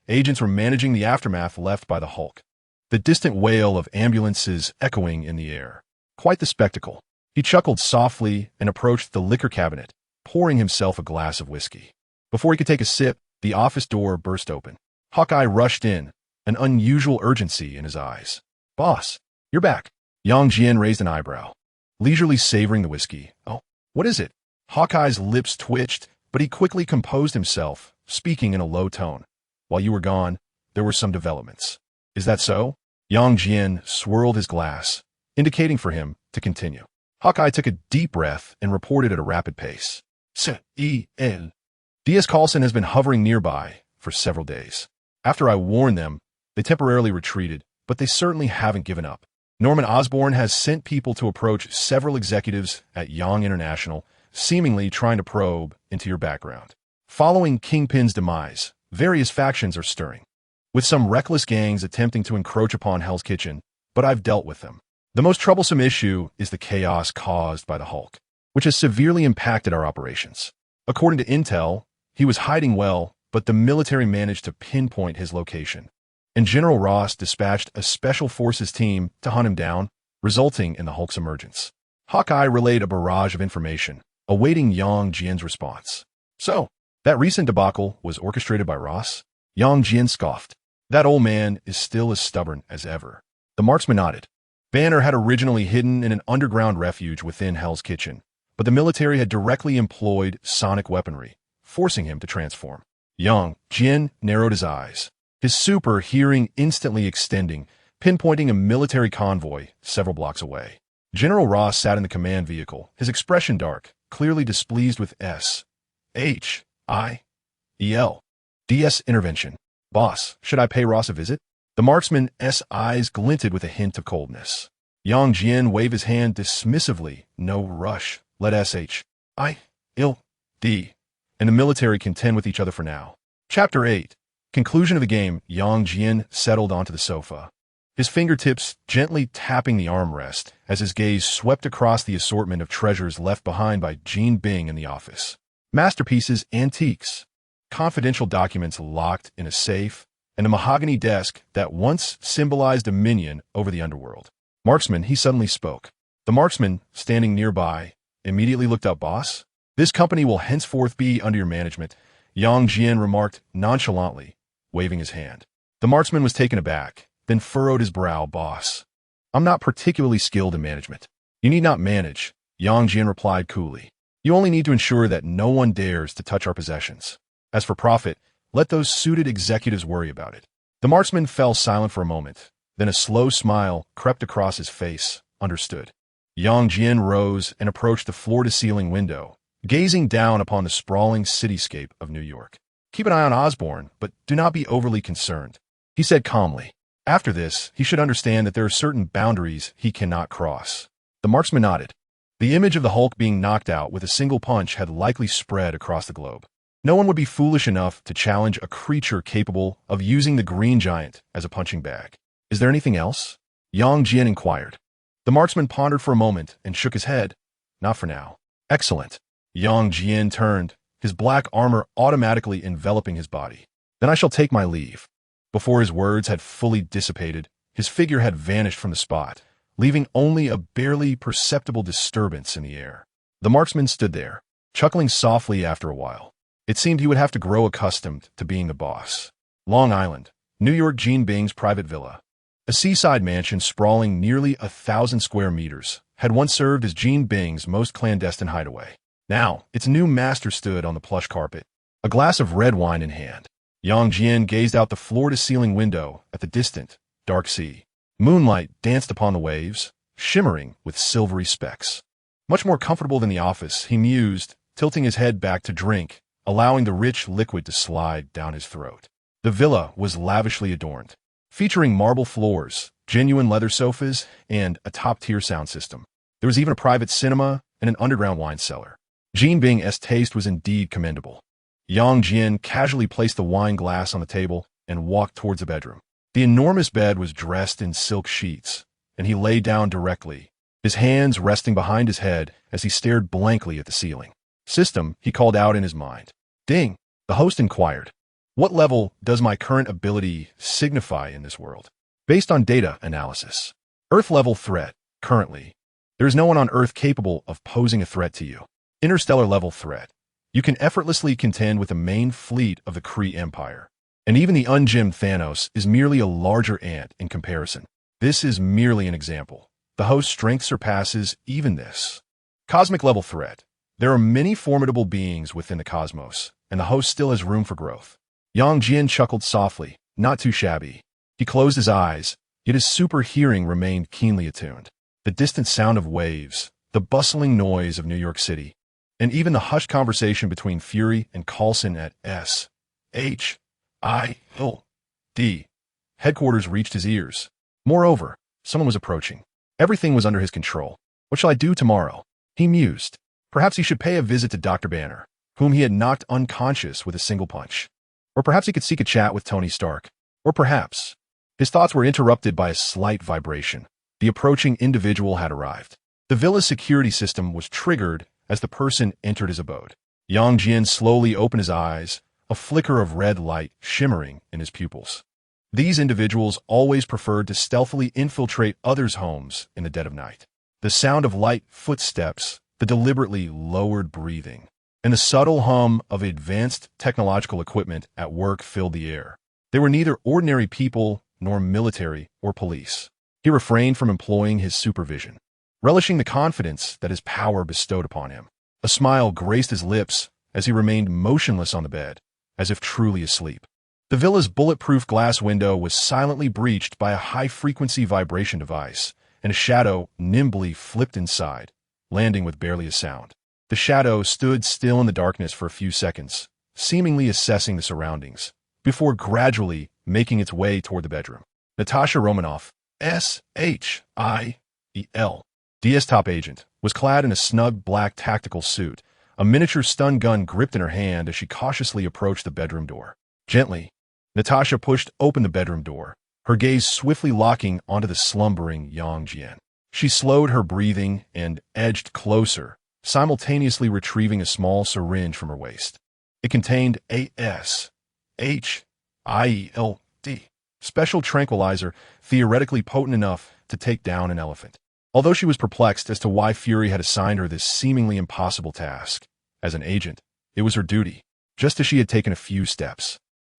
agents were managing the aftermath left by the Hulk, the distant wail of ambulances echoing in the air. Quite the spectacle. He chuckled softly and approached the liquor cabinet, pouring himself a glass of whiskey. Before he could take a sip, the office door burst open. Hawkeye rushed in, an unusual urgency in his eyes. "Boss, you're back." Yang Jian raised an eyebrow, leisurely savoring the whiskey. "Oh, what is it?" Hawkeye's lips twitched, but he quickly composed himself, speaking in a low tone. "While you were gone, there were some developments." "Is that so?" Yang Jian swirled his glass, indicating for him to continue. Hawkeye took a deep breath and reported at a rapid pace. S.H.I.E.L.D. D.S. Coulson has been hovering nearby for several days. After I warned them, they temporarily retreated, but they certainly haven't given up. Norman Osborn has sent people to approach several executives at Yang International, seemingly trying to probe into your background. Following Kingpin's demise, various factions are stirring, with some reckless gangs attempting to encroach upon Hell's Kitchen, but I've dealt with them. The most troublesome issue is the chaos caused by the Hulk, which has severely impacted our operations. According to intel, he was hiding well, but the military managed to pinpoint his location, and General Ross dispatched a special forces team to hunt him down, resulting in the Hulk's emergence. Hawkeye relayed a barrage of information, awaiting Yang Jian's response. "So, that recent debacle was orchestrated by Ross?" Yang Jian scoffed. "That old man is still as stubborn as ever." The marksman nodded. Banner had originally hidden in an underground refuge within Hell's Kitchen, but the military had directly employed sonic weaponry, forcing him to transform. Yang Jian narrowed his eyes, his super hearing instantly extending, pinpointing a military convoy several blocks away. General Ross sat in the command vehicle, his expression dark, clearly displeased with S.H.I.E.L.D's intervention. "Boss, should I pay Ross a visit?" The marksman's eyes glinted with a hint of coldness. Yang Jian waved his hand dismissively. "No rush. Let S.H.I.E.L.D. and the military contend with each other for now." Chapter 8. Conclusion of the game. Yang Jian settled onto the sofa, his fingertips gently tapping the armrest as his gaze swept across the assortment of treasures left behind by Jean Bing in the office. Masterpieces, antiques, confidential documents locked in a safe, and a mahogany desk that once symbolized dominion over the underworld. "Marksman," he suddenly spoke. The marksman, standing nearby, immediately looked up. "Boss, this company will henceforth be under your management," Yang Jian remarked nonchalantly, waving his hand. The marksman was taken aback, then furrowed his brow. Boss, I'm not particularly skilled in management. You need not manage, Jian replied coolly. You only need to ensure that no one dares to touch our possessions. As for profit, let those suited executives worry about it. The marksman fell silent for a moment, then a slow smile crept across his face. Understood. Jian rose and approached the floor-to-ceiling window, gazing down upon the sprawling cityscape of New York. Keep an eye on Osborne, but do not be overly concerned, he said calmly. After this, he should understand that there are certain boundaries he cannot cross. The marksman nodded. The image of the Hulk being knocked out with a single punch had likely spread across the globe. No one would be foolish enough to challenge a creature capable of using the Green Giant as a punching bag. Is there anything else? Jian inquired. The marksman pondered for a moment and shook his head. Not for now. Excellent. Jian turned, his black armor automatically enveloping his body. Then I shall take my leave. Before his words had fully dissipated, his figure had vanished from the spot, leaving only a barely perceptible disturbance in the air. The marksman stood there, chuckling softly after a while. It seemed he would have to grow accustomed to being the boss. Long Island, New York. Jian Bing's private villa. A seaside mansion sprawling nearly 1,000 square meters had once served as Jian Bing's most clandestine hideaway. Now, its new master stood on the plush carpet, a glass of red wine in hand. Jian gazed out the floor-to-ceiling window at the distant, dark sea. Moonlight danced upon the waves, shimmering with silvery specks. Much more comfortable than the office, he mused, tilting his head back to drink, allowing the rich liquid to slide down his throat. The villa was lavishly adorned, featuring marble floors, genuine leather sofas, and a top-tier sound system. There was even a private cinema and an underground wine cellar. Jian Bing's taste was indeed commendable. Jian casually placed the wine glass on the table and walked towards the bedroom. The enormous bed was dressed in silk sheets, and he lay down directly, his hands resting behind his head as he stared blankly at the ceiling. System, he called out in his mind. Ding, the host inquired. What level does my current ability signify in this world? Based on data analysis. Earth-level threat, currently. There is no one on Earth capable of posing a threat to you. Interstellar-level threat. You can effortlessly contend with the main fleet of the Kree Empire. And even the ungimmed Thanos is merely a larger ant in comparison. This is merely an example. The host's strength surpasses even this. Cosmic-level threat. There are many formidable beings within the cosmos, and the host still has room for growth. Jian chuckled softly, not too shabby. He closed his eyes, yet his super hearing remained keenly attuned. The distant sound of waves, the bustling noise of New York City, and even the hushed conversation between Fury and Coulson at S.H.I.E.L.D. headquarters reached his ears. Moreover, someone was approaching. Everything was under his control. What shall I do tomorrow? He mused. Perhaps he should pay a visit to Dr. Banner, whom he had knocked unconscious with a single punch. Or perhaps he could seek a chat with Tony Stark. Or perhaps... His thoughts were interrupted by a slight vibration. The approaching individual had arrived. The villa's security system was triggered as the person entered his abode. Jian slowly opened his eyes, a flicker of red light shimmering in his pupils. These individuals always preferred to stealthily infiltrate others' homes in the dead of night. The sound of light footsteps, the deliberately lowered breathing, and the subtle hum of advanced technological equipment at work filled the air. They were neither ordinary people nor military or police. He refrained from employing his supervision, relishing the confidence that his power bestowed upon him. A smile graced his lips as he remained motionless on the bed, as if truly asleep. The villa's bulletproof glass window was silently breached by a high-frequency vibration device, and a shadow nimbly flipped inside, landing with barely a sound. The shadow stood still in the darkness for a few seconds, seemingly assessing the surroundings, before gradually making its way toward the bedroom. Natasha Romanoff, S.H.I.E.L.D. DS top agent, was clad in a snug black tactical suit, a miniature stun gun gripped in her hand as she cautiously approached the bedroom door. Gently, Natasha pushed open the bedroom door, her gaze swiftly locking onto the slumbering Jian. She slowed her breathing and edged closer, simultaneously retrieving a small syringe from her waist. It contained a S.H.I.E.L.D. special tranquilizer, theoretically potent enough to take down an elephant. Although she was perplexed as to why Fury had assigned her this seemingly impossible task, as an agent, it was her duty, just as she had taken a few steps.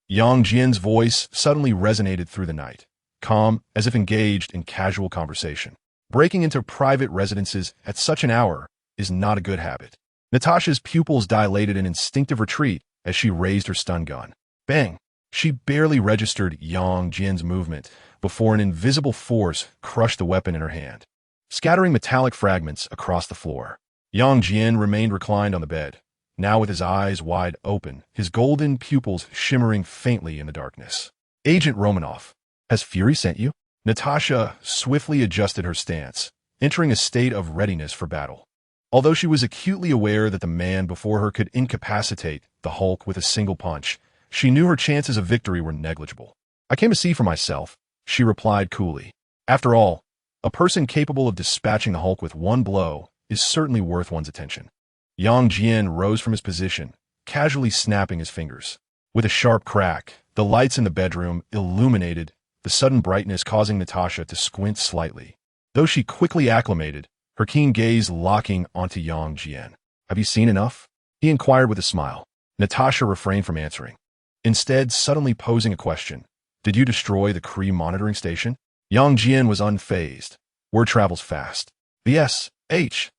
Yang Jian's voice suddenly resonated through the night, calm, as if engaged in casual conversation. Breaking into private residences at such an hour is not a good habit. Natasha's pupils dilated in instinctive retreat as she raised her stun gun. Bang! She barely registered Yang Jian's movement before an invisible force crushed the weapon in her hand, scattering metallic fragments across the floor. Yang Jian remained reclined on the bed, now with his eyes wide open, his golden pupils shimmering faintly in the darkness. Agent Romanov, has Fury sent you? Natasha swiftly adjusted her stance, entering a state of readiness for battle. Although she was acutely aware that the man before her could incapacitate the Hulk with a single punch, she knew her chances of victory were negligible. I came to see for myself, she replied coolly. After all, a person capable of dispatching the Hulk with one blow is certainly worth one's attention. Yang Jian rose from his position, casually snapping his fingers. With a sharp crack, the lights in the bedroom illuminated, the sudden brightness causing Natasha to squint slightly. Though she quickly acclimated, her keen gaze locking onto Yang Jian. Have you seen enough? He inquired with a smile. Natasha refrained from answering, instead suddenly posing a question. Did you destroy the Kree monitoring station? Yang Jian was unfazed. Word travels fast. The S.H.I.E.L.D.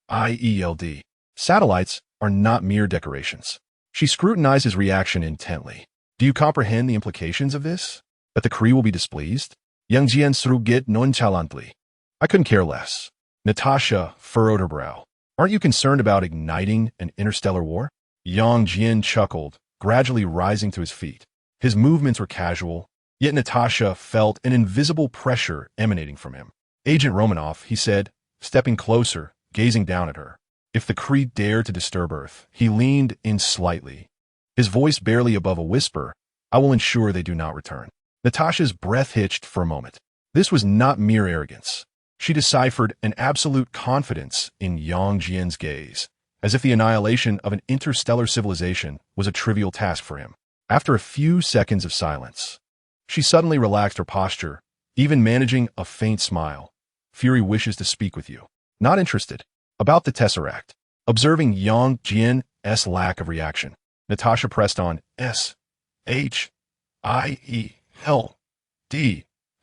satellites are not mere decorations. She scrutinized his reaction intently. Do you comprehend the implications of this? That the Kree will be displeased? Yang Jian shrugged nonchalantly. I couldn't care less. Natasha furrowed her brow. Aren't you concerned about igniting an interstellar war? Yang Jian chuckled, gradually rising to his feet. His movements were casual, yet Natasha felt an invisible pressure emanating from him. Agent Romanov, he said, stepping closer, gazing down at her. If the Kree dared to disturb Earth, he leaned in slightly, his voice barely above a whisper, I will ensure they do not return. Natasha's breath hitched for a moment. This was not mere arrogance. She deciphered an absolute confidence in Yang Jian's gaze, as if the annihilation of an interstellar civilization was a trivial task for him. After a few seconds of silence, she suddenly relaxed her posture, even managing a faint smile. Fury wishes to speak with you. Not interested. About the Tesseract. Observing Yang Jian's lack of reaction, Natasha pressed on. S.H.I.E.L.D.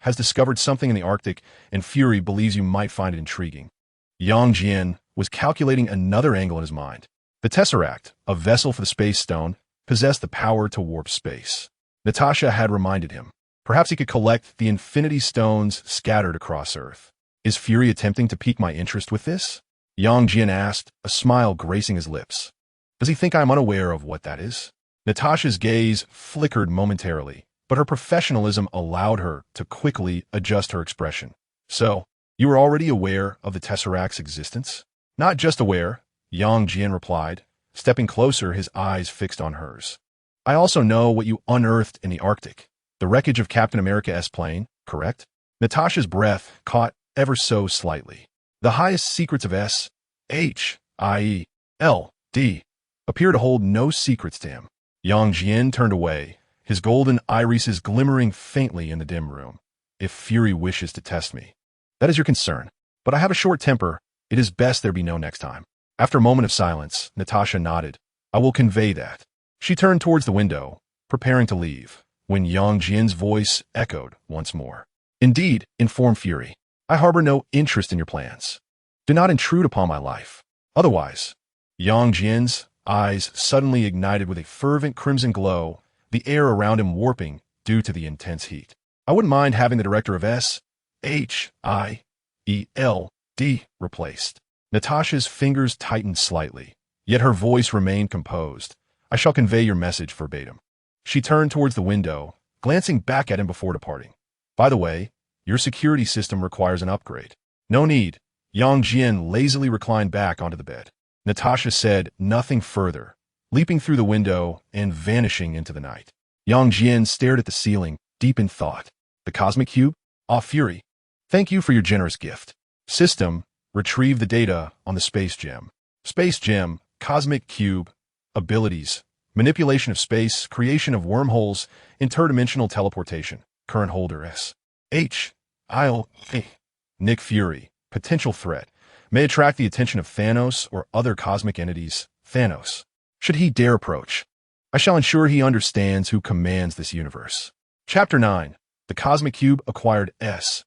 has discovered something in the Arctic, and Fury believes you might find it intriguing. Yang Jian was calculating another angle in his mind. The Tesseract, a vessel for the Space Stone, possessed the power to warp space. Natasha had reminded him. Perhaps he could collect the Infinity Stones scattered across Earth. Is Fury attempting to pique my interest with this? Yang Jian asked, a smile gracing his lips. Does he think I am unaware of what that is? Natasha's gaze flickered momentarily, but her professionalism allowed her to quickly adjust her expression. So, you were already aware of the Tesseract's existence? Not just aware, Yang Jian replied, stepping closer, his eyes fixed on hers. I also know what you unearthed in the Arctic. The wreckage of Captain America's plane, correct? Natasha's breath caught ever so slightly. The highest secrets of S.H.I.E.L.D. appear to hold no secrets to him. Yang Jian turned away, his golden irises glimmering faintly in the dim room. If Fury wishes to test me. That is your concern. But I have a short temper. It is best there be no next time. After a moment of silence, Natasha nodded. I will convey that. She turned towards the window, preparing to leave, when Yang Jian's voice echoed once more. Indeed, informed Fury. I harbor no interest in your plans. Do not intrude upon my life. Otherwise, Yang Jian's eyes suddenly ignited with a fervent crimson glow, the air around him warping due to the intense heat. I wouldn't mind having the director of S.H.I.E.L.D. replaced. Natasha's fingers tightened slightly, yet her voice remained composed. I shall convey your message verbatim. She turned towards the window, glancing back at him before departing. By the way, your security system requires an upgrade. No need. Yang Jian lazily reclined back onto the bed. Natasha said nothing further, leaping through the window and vanishing into the night. Yang Jian stared at the ceiling, deep in thought. The cosmic cube? Ah, Fury. Thank you for your generous gift. System, retrieve the data on the space gem. Space gem, cosmic cube, abilities, manipulation of space, creation of wormholes, interdimensional teleportation. Current holder S.H.I.E.L.D. Nick Fury, potential threat. May attract the attention of Thanos or other cosmic entities. Thanos. Should he dare approach? I shall ensure he understands who commands this universe. Chapter 9. The Cosmic Cube acquired S.H.I.E.L.D.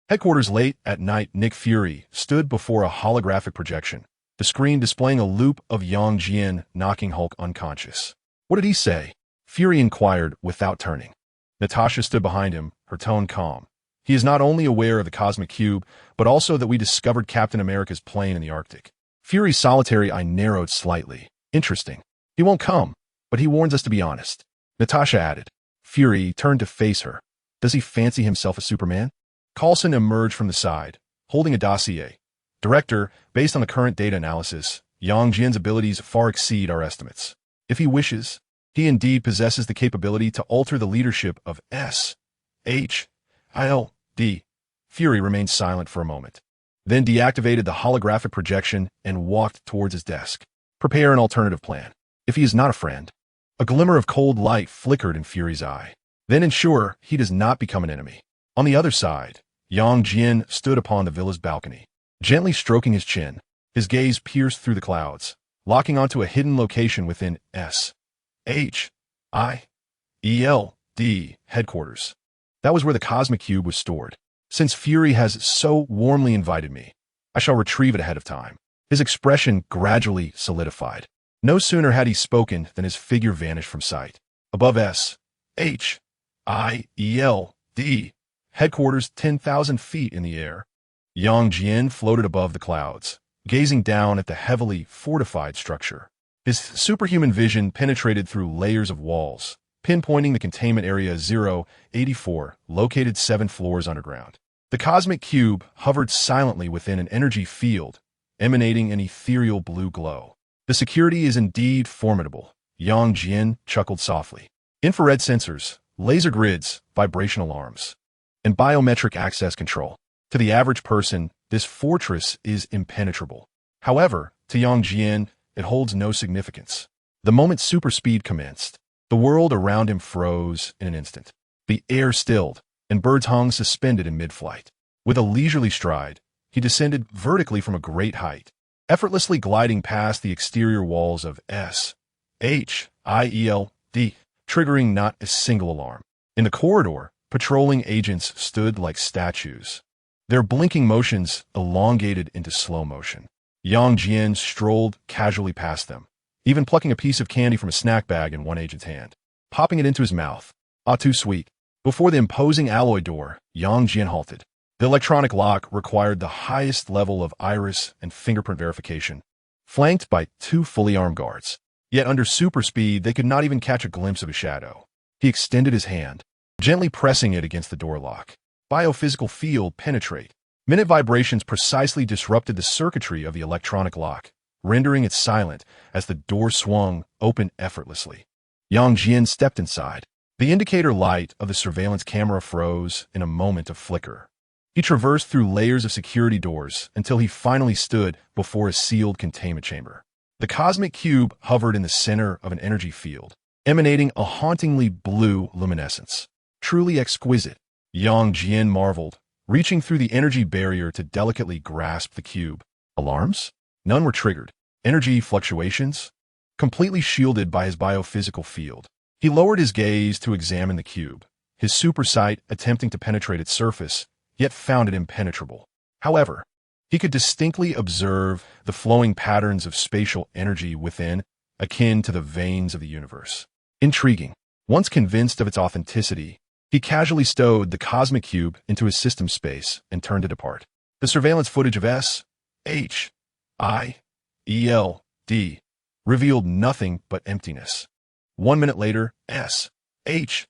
Headquarters. Late at night, Nick Fury stood before a holographic projection, the screen displaying a loop of Jian knocking Hulk unconscious. What did he say? Fury inquired without turning. Natasha stood behind him, her tone calm. He is not only aware of the Cosmic Cube, but also that we discovered Captain America's plane in the Arctic. Fury's solitary eye narrowed slightly. Interesting. He won't come, but he warns us to be honest. Natasha added. Fury turned to face her. Does he fancy himself a Superman? Coulson emerged from the side, holding a dossier. Director, based on the current data analysis, Jian's abilities far exceed our estimates. If he wishes, he indeed possesses the capability to alter the leadership of S.H.I.E.L.D. Fury remained silent for a moment, then deactivated the holographic projection and walked towards his desk. Prepare an alternative plan. If he is not a friend. A glimmer of cold light flickered in Fury's eye. Then ensure he does not become an enemy. On the other side, Jian stood upon the villa's balcony, gently stroking his chin. His gaze pierced through the clouds, locking onto a hidden location within S.H.I.E.L.D. headquarters. That was where the Cosmic Cube was stored. Since Fury has so warmly invited me, I shall retrieve it ahead of time. His expression gradually solidified. No sooner had he spoken than his figure vanished from sight. Above S.H.I.E.L.D. headquarters 10,000 feet in the air, Jian floated above the clouds, gazing down at the heavily fortified structure. His superhuman vision penetrated through layers of walls, pinpointing the containment area 084, located 7 floors underground. The Cosmic Cube hovered silently within an energy field, emanating an ethereal blue glow. The security is indeed formidable, Jian chuckled softly. Infrared sensors, laser grids, vibration alarms, and biometric access control. To the average person, this fortress is impenetrable. However, to Jian, it holds no significance. The moment superspeed commenced, the world around him froze in an instant. The air stilled, and birds hung suspended in mid-flight. With a leisurely stride, he descended vertically from a great height, effortlessly gliding past the exterior walls of S.H.I.E.L.D., triggering not a single alarm. In the corridor, patrolling agents stood like statues, their blinking motions elongated into slow motion. Jian strolled casually past them, even plucking a piece of candy from a snack bag in one agent's hand, popping it into his mouth. Ah, too sweet. Before the imposing alloy door, Jian halted. The electronic lock required the highest level of iris and fingerprint verification, flanked by 2 fully armed guards. Yet under super speed, they could not even catch a glimpse of a shadow. He extended his hand, gently pressing it against the door lock. Biophysical field penetrate. Minute vibrations precisely disrupted the circuitry of the electronic lock, rendering it silent as the door swung open effortlessly. Jian stepped inside. The indicator light of the surveillance camera froze in a moment of flicker. He traversed through layers of security doors until he finally stood before a sealed containment chamber. The Cosmic Cube hovered in the center of an energy field, emanating a hauntingly blue luminescence. Truly exquisite, Jian marveled, reaching through the energy barrier to delicately grasp the cube. Alarms? None were triggered. Energy fluctuations? Completely shielded by his biophysical field. He lowered his gaze to examine the cube, his super sight attempting to penetrate its surface, yet found it impenetrable. However, he could distinctly observe the flowing patterns of spatial energy within, akin to the veins of the universe. Intriguing. Once convinced of its authenticity, he casually stowed the Cosmic Cube into his system space and turned to depart. The surveillance footage of S.H.I.E.L.D. revealed nothing but emptiness. 1 minute later, S.H.I.E.L.D.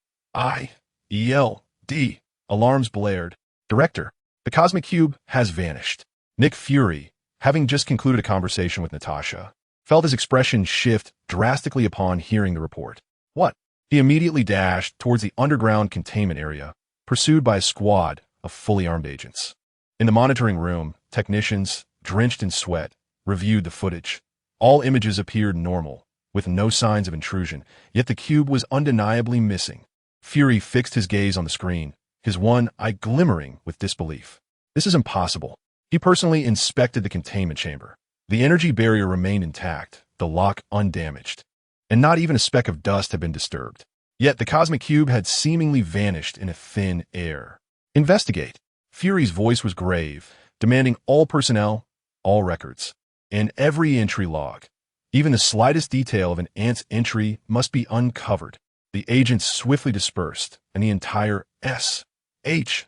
alarms blared. Director, the Cosmic Cube has vanished. Nick Fury, having just concluded a conversation with Natasha, felt his expression shift drastically upon hearing the report. What? He immediately dashed towards the underground containment area, pursued by a squad of fully armed agents. In the monitoring room, technicians, drenched in sweat, reviewed the footage. All images appeared normal, with no signs of intrusion, yet the cube was undeniably missing. Fury fixed his gaze on the screen, his one eye glimmering with disbelief. This is impossible. He personally inspected the containment chamber. The energy barrier remained intact, the lock undamaged, and not even a speck of dust had been disturbed. Yet the cosmic cube had seemingly vanished in a thin air. Investigate. Fury's voice was grave, demanding all personnel, all records, and every entry log. Even the slightest detail of an ant's entry must be uncovered. The agents swiftly dispersed, and the entire S.H.I.E.L.D.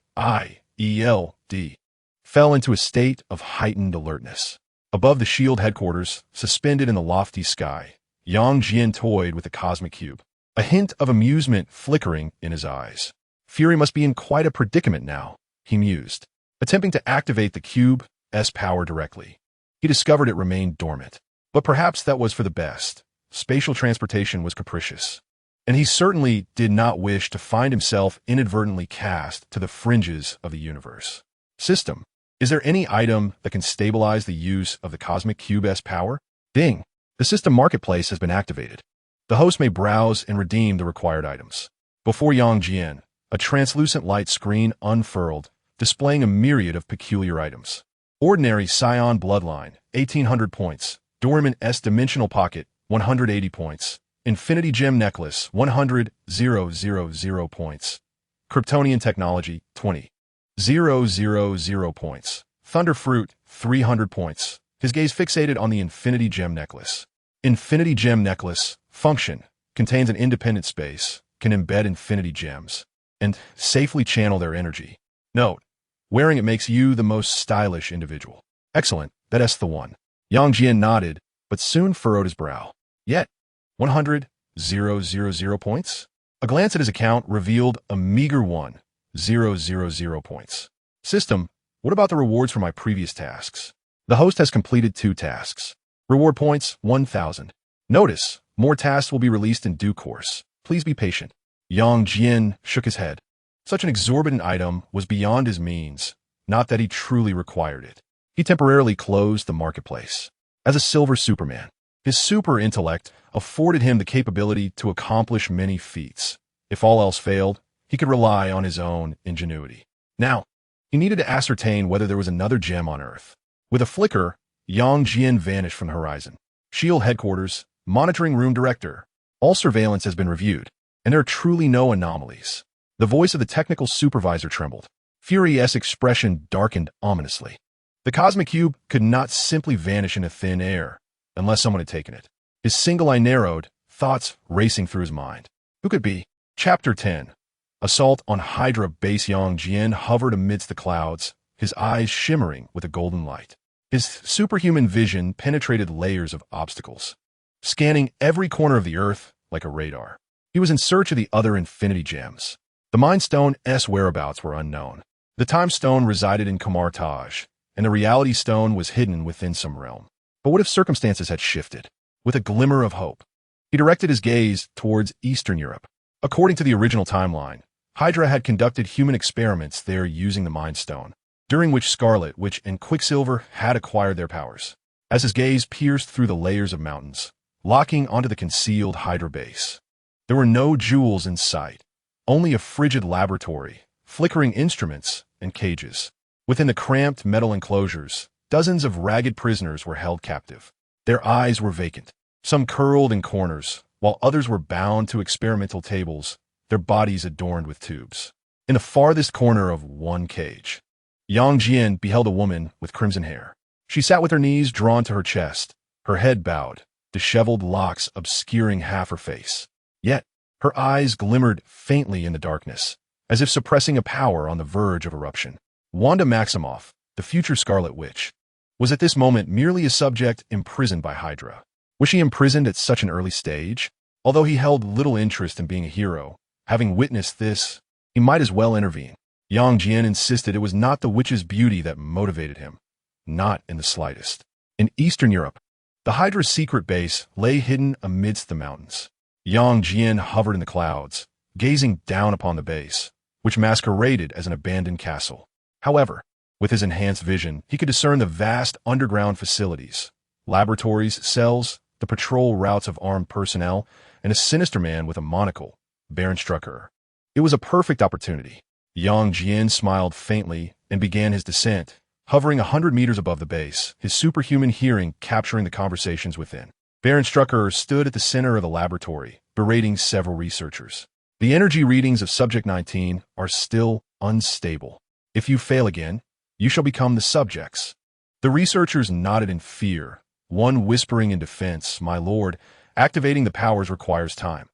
fell into a state of heightened alertness. Above the S.H.I.E.L.D. headquarters, suspended in the lofty sky, Jian toyed with the cosmic cube, a hint of amusement flickering in his eyes. Fury must be in quite a predicament now, he mused, attempting to activate the cube's power directly. He discovered it remained dormant. But perhaps that was for the best. Spatial transportation was capricious, and he certainly did not wish to find himself inadvertently cast to the fringes of the universe. System. Is there any item that can stabilize the use of the cosmic cube's power? Ding. The system marketplace has been activated. The host may browse and redeem the required items. Before Jian, a translucent light screen unfurled, displaying a myriad of peculiar items. Ordinary Scion bloodline, 1800 points. Doraemon S dimensional pocket, 180 points. Infinity gem necklace, 100,000 points. Kryptonian technology, 20,000 points. Thunder fruit, 300 points. His gaze fixated on the Infinity gem necklace. Infinity gem necklace, function, contains an independent space, can embed infinity gems, and safely channel their energy. Note, wearing it makes you the most stylish individual. Excellent, that's the one. Jian nodded, but soon furrowed his brow. Yet, 100,000 points? A glance at his account revealed a meager 1,000 points. System, what about the rewards for my previous tasks? The host has completed 2 tasks. Reward points, 1,000. Notice, more tasks will be released in due course. Please be patient. Jian shook his head. Such an exorbitant item was beyond his means, not that he truly required it. He temporarily closed the marketplace. As a silver Superman, his super intellect afforded him the capability to accomplish many feats. If all else failed, he could rely on his own ingenuity. Now, he needed to ascertain whether there was another gem on Earth. With a flicker, Jian vanished from the horizon. S.H.I.E.L.D. headquarters, monitoring room director. All surveillance has been reviewed, and there are truly no anomalies. The voice of the technical supervisor trembled. Fury's expression darkened ominously. The cosmic cube could not simply vanish into thin air, unless someone had taken it. His single eye narrowed, thoughts racing through his mind. Who could be? Chapter 10. Assault on Hydra base. Jian hovered amidst the clouds, his eyes shimmering with a golden light. His superhuman vision penetrated layers of obstacles, scanning every corner of the Earth like a radar. He was in search of the other infinity gems. The Mind Stone's whereabouts were unknown. The Time Stone resided in Kamartaj, and the Reality Stone was hidden within some realm. But what if circumstances had shifted? With a glimmer of hope, he directed his gaze towards Eastern Europe. According to the original timeline, Hydra had conducted human experiments there using the Mind Stone, during which Scarlet Witch and Quicksilver had acquired their powers. As his gaze pierced through the layers of mountains, locking onto the concealed Hydra base, there were no jewels in sight, only a frigid laboratory, flickering instruments, and cages. Within the cramped metal enclosures, dozens of ragged prisoners were held captive. Their eyes were vacant, some curled in corners, while others were bound to experimental tables, their bodies adorned with tubes. In the farthest corner of one cage, Jian beheld a woman with crimson hair. She sat with her knees drawn to her chest, her head bowed, disheveled locks obscuring half her face. Yet, her eyes glimmered faintly in the darkness, as if suppressing a power on the verge of eruption. Wanda Maximoff, the future Scarlet Witch, was at this moment merely a subject imprisoned by Hydra. Was she imprisoned at such an early stage? Although he held little interest in being a hero, having witnessed this, he might as well intervene. Jian insisted it was not the witch's beauty that motivated him. Not in the slightest. In Eastern Europe, the Hydra's secret base lay hidden amidst the mountains. Jian hovered in the clouds, gazing down upon the base, which masqueraded as an abandoned castle. However, with his enhanced vision, he could discern the vast underground facilities, laboratories, cells, the patrol routes of armed personnel, and a sinister man with a monocle, Baron Strucker. It was a perfect opportunity. Jian smiled faintly and began his descent, hovering 100 meters above the base, his superhuman hearing capturing the conversations within. Baron Strucker stood at the center of the laboratory, berating several researchers. The energy readings of Subject 19 are still unstable. If you fail again, you shall become the subjects. The researchers nodded in fear, one whispering in defense, "My lord, activating the powers requires time.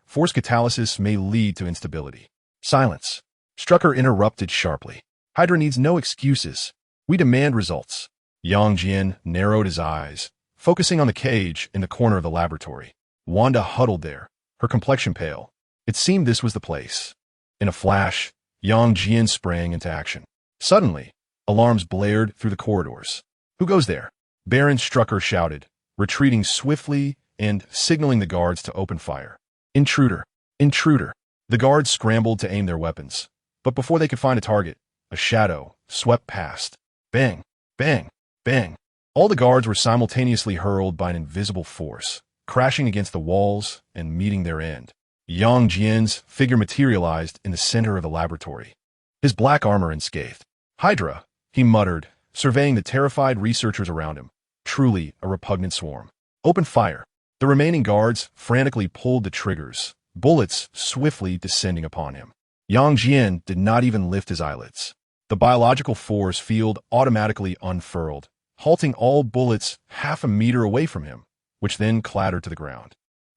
Force catalysis may lead to instability." Silence. Strucker interrupted sharply. "Hydra needs no excuses. We demand results." Jian narrowed his eyes, focusing on the cage in the corner of the laboratory. Wanda huddled there, her complexion pale. It seemed this was the place. In a flash, Jian sprang into action. Suddenly, alarms blared through the corridors. "Who goes there?" Baron Strucker shouted, retreating swiftly and signaling the guards to open fire. "Intruder! Intruder!" The guards scrambled to aim their weapons, but before they could find a target, a shadow swept past. Bang! Bang! Bang! All the guards were simultaneously hurled by an invisible force, crashing against the walls and meeting their end. Jian's figure materialized in the center of the laboratory, his black armor unscathed. "Hydra," he muttered, surveying the terrified researchers around him. "Truly a repugnant swarm. Open fire." The remaining guards frantically pulled the triggers, bullets swiftly descending upon him. Jian did not even lift his eyelids. The biological force field automatically unfurled, halting all bullets half a meter away from him, which then clattered to the ground.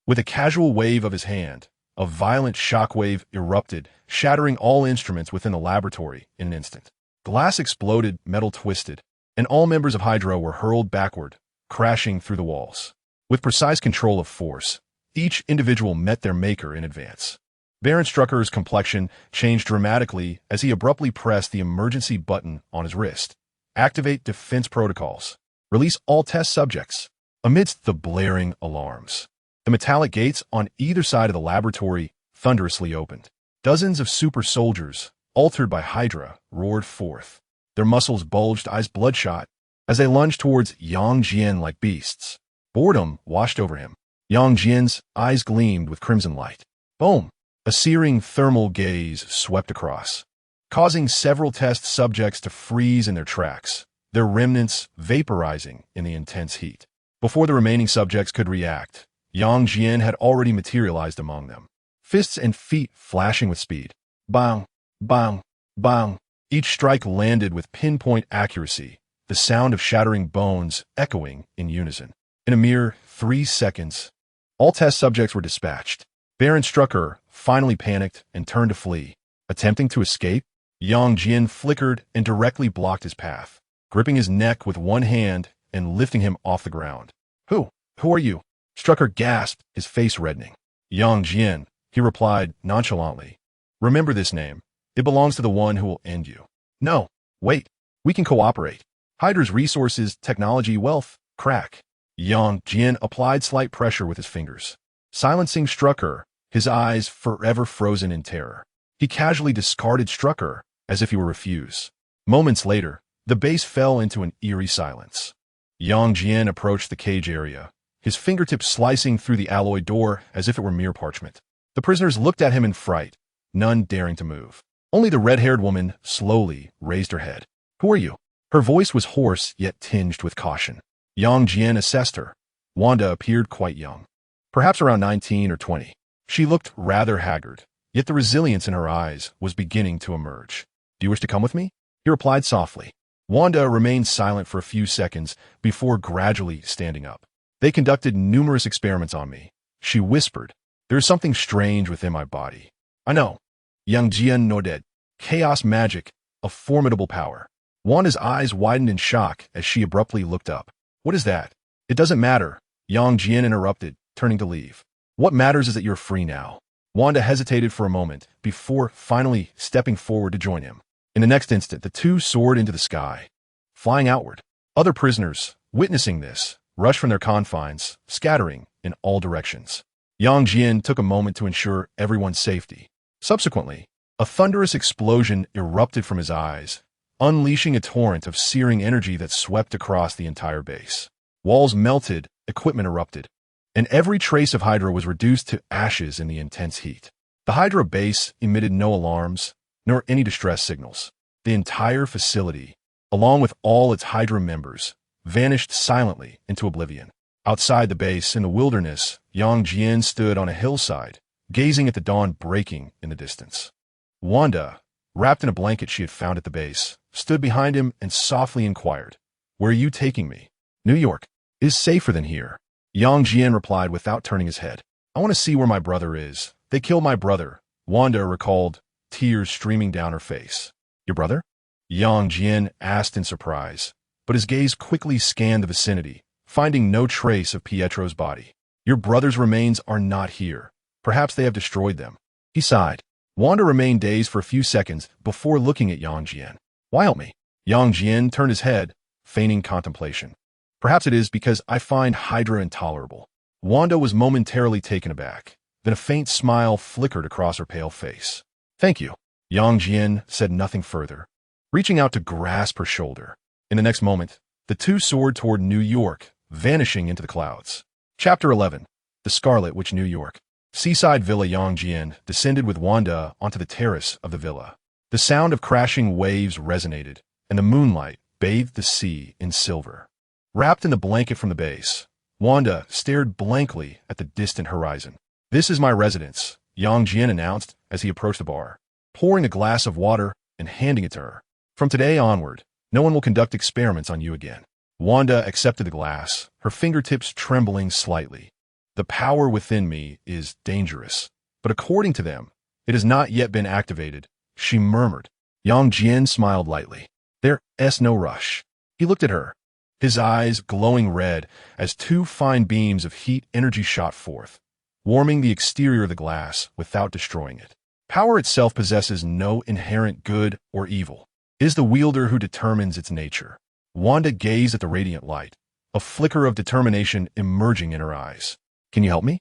With a casual wave of his hand, a violent shockwave erupted, shattering all instruments within the laboratory in an instant. Glass exploded, metal twisted, and all members of Hydra were hurled backward, crashing through the walls. With precise control of force, each individual met their maker in advance. Baron Strucker's complexion changed dramatically as he abruptly pressed the emergency button on his wrist. "Activate defense protocols. Release all test subjects." Amidst the blaring alarms, the metallic gates on either side of the laboratory thunderously opened. Dozens of super soldiers, altered by Hydra, roared forth. Their muscles bulged, eyes bloodshot, as they lunged towards Jian like beasts. Boredom washed over him. Jian's eyes gleamed with crimson light. Boom! A searing thermal gaze swept across, causing several test subjects to freeze in their tracks, their remnants vaporizing in the intense heat. Before the remaining subjects could react, Jian had already materialized among them, fists and feet flashing with speed. Bang! Bang! Bang! Each strike landed with pinpoint accuracy, the sound of shattering bones echoing in unison. In a mere 3 seconds, all test subjects were dispatched. Baron Strucker finally panicked and turned to flee. Attempting to escape, Jian flickered and directly blocked his path, gripping his neck with one hand and lifting him off the ground. Who are you?" Strucker gasped, his face reddening. "Jian," he replied nonchalantly. "Remember this name. It belongs to the one who will end you." "No, wait. We can cooperate. Hydra's resources, technology, wealth, crack." Jian applied slight pressure with his fingers, silencing Strucker, his eyes forever frozen in terror. He casually discarded Strucker as if he were refuse. Moments later, the base fell into an eerie silence. Jian approached the cage area, his fingertips slicing through the alloy door as if it were mere parchment. The prisoners looked at him in fright, none daring to move. Only the red-haired woman slowly raised her head. "Who are you?" Her voice was hoarse yet tinged with caution. Jian assessed her. Wanda appeared quite young, perhaps around 19 or 20. She looked rather haggard, yet the resilience in her eyes was beginning to emerge. "Do you wish to come with me?" he replied softly. Wanda remained silent for a few seconds before gradually standing up. "They conducted numerous experiments on me," she whispered. "There is something strange within my body." "I know." Jian nodded. "Chaos magic, a formidable power." Wanda's eyes widened in shock as she abruptly looked up. "What is that?" "It doesn't matter," Jian interrupted, turning to leave. "What matters is that you're free now." Wanda hesitated for a moment before finally stepping forward to join him. In the next instant, the two soared into the sky, flying outward. Other prisoners, witnessing this, rushed from their confines, scattering in all directions. Jian took a moment to ensure everyone's safety. Subsequently, a thunderous explosion erupted from his eyes, unleashing a torrent of searing energy that swept across the entire base. Walls melted, equipment erupted, and every trace of Hydra was reduced to ashes in the intense heat. The Hydra base emitted no alarms, nor any distress signals. The entire facility, along with all its Hydra members, vanished silently into oblivion. Outside the base, in the wilderness, Jian stood on a hillside, gazing at the dawn breaking in the distance. Wanda, wrapped in a blanket she had found at the base, stood behind him and softly inquired, "Where are you taking me?" "New York is safer than here," Jian replied without turning his head. "I want to see where my brother is. They killed my brother," Wanda recalled, tears streaming down her face. "Your brother?" Jian asked in surprise, but his gaze quickly scanned the vicinity, finding no trace of Pietro's body. "Your brother's remains are not here. Perhaps they have destroyed them." He sighed. Wanda remained dazed for a few seconds before looking at Jian. "Why help me?" Jian turned his head, feigning contemplation. "Perhaps it is because I find Hydra intolerable." Wanda was momentarily taken aback. Then a faint smile flickered across her pale face. "Thank you." Jian said nothing further, reaching out to grasp her shoulder. In the next moment, the two soared toward New York, vanishing into the clouds. Chapter 11. The Scarlet Witch, New York. Seaside Villa. Jian descended with Wanda onto the terrace of the villa. The sound of crashing waves resonated, and the moonlight bathed the sea in silver. Wrapped in the blanket from the base, Wanda stared blankly at the distant horizon. "This is my residence," Jian announced as he approached the bar, pouring a glass of water and handing it to her. "From today onward, no one will conduct experiments on you again." Wanda accepted the glass, her fingertips trembling slightly. "The power within me is dangerous, but according to them, it has not yet been activated," she murmured. Jian smiled lightly. "There's no rush." He looked at her, his eyes glowing red as two fine beams of heat energy shot forth, warming the exterior of the glass without destroying it. "Power itself possesses no inherent good or evil. It is the wielder who determines its nature." Wanda gazed at the radiant light, a flicker of determination emerging in her eyes. "Can you help me?"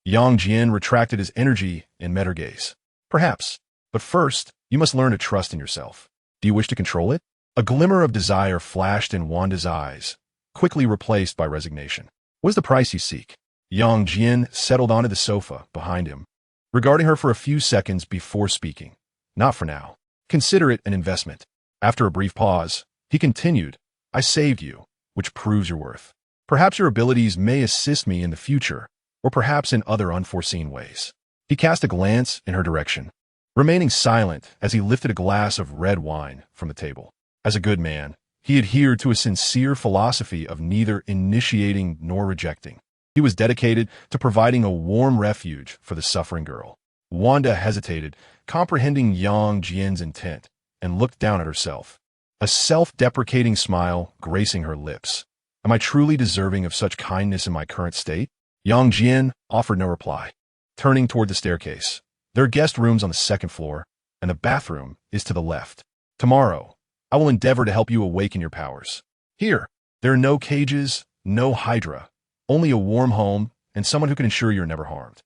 Jian retracted his energy and met her gaze. "Perhaps, but first, you must learn to trust in yourself. Do you wish to control it?" A glimmer of desire flashed in Wanda's eyes, quickly replaced by resignation. "What is the price you seek?" Jian settled onto the sofa behind him, regarding her for a few seconds before speaking. "Not for now. Consider it an investment." After a brief pause, he continued, "I saved you, which proves your worth. Perhaps your abilities may assist me in the future, or perhaps in other unforeseen ways." He cast a glance in her direction, remaining silent as he lifted a glass of red wine from the table. As a good man, he adhered to a sincere philosophy of neither initiating nor rejecting. He was dedicated to providing a warm refuge for the suffering girl. Wanda hesitated, comprehending Jian's intent, and looked down at herself, a self-deprecating smile gracing her lips. "Am I truly deserving of such kindness in my current state?" Jian offered no reply. Turning toward the staircase, there are guest rooms on the second floor, and the bathroom is to the left. "Tomorrow, I will endeavor to help you awaken your powers. Here, there are no cages, no Hydra, only a warm home and someone who can ensure you're never harmed."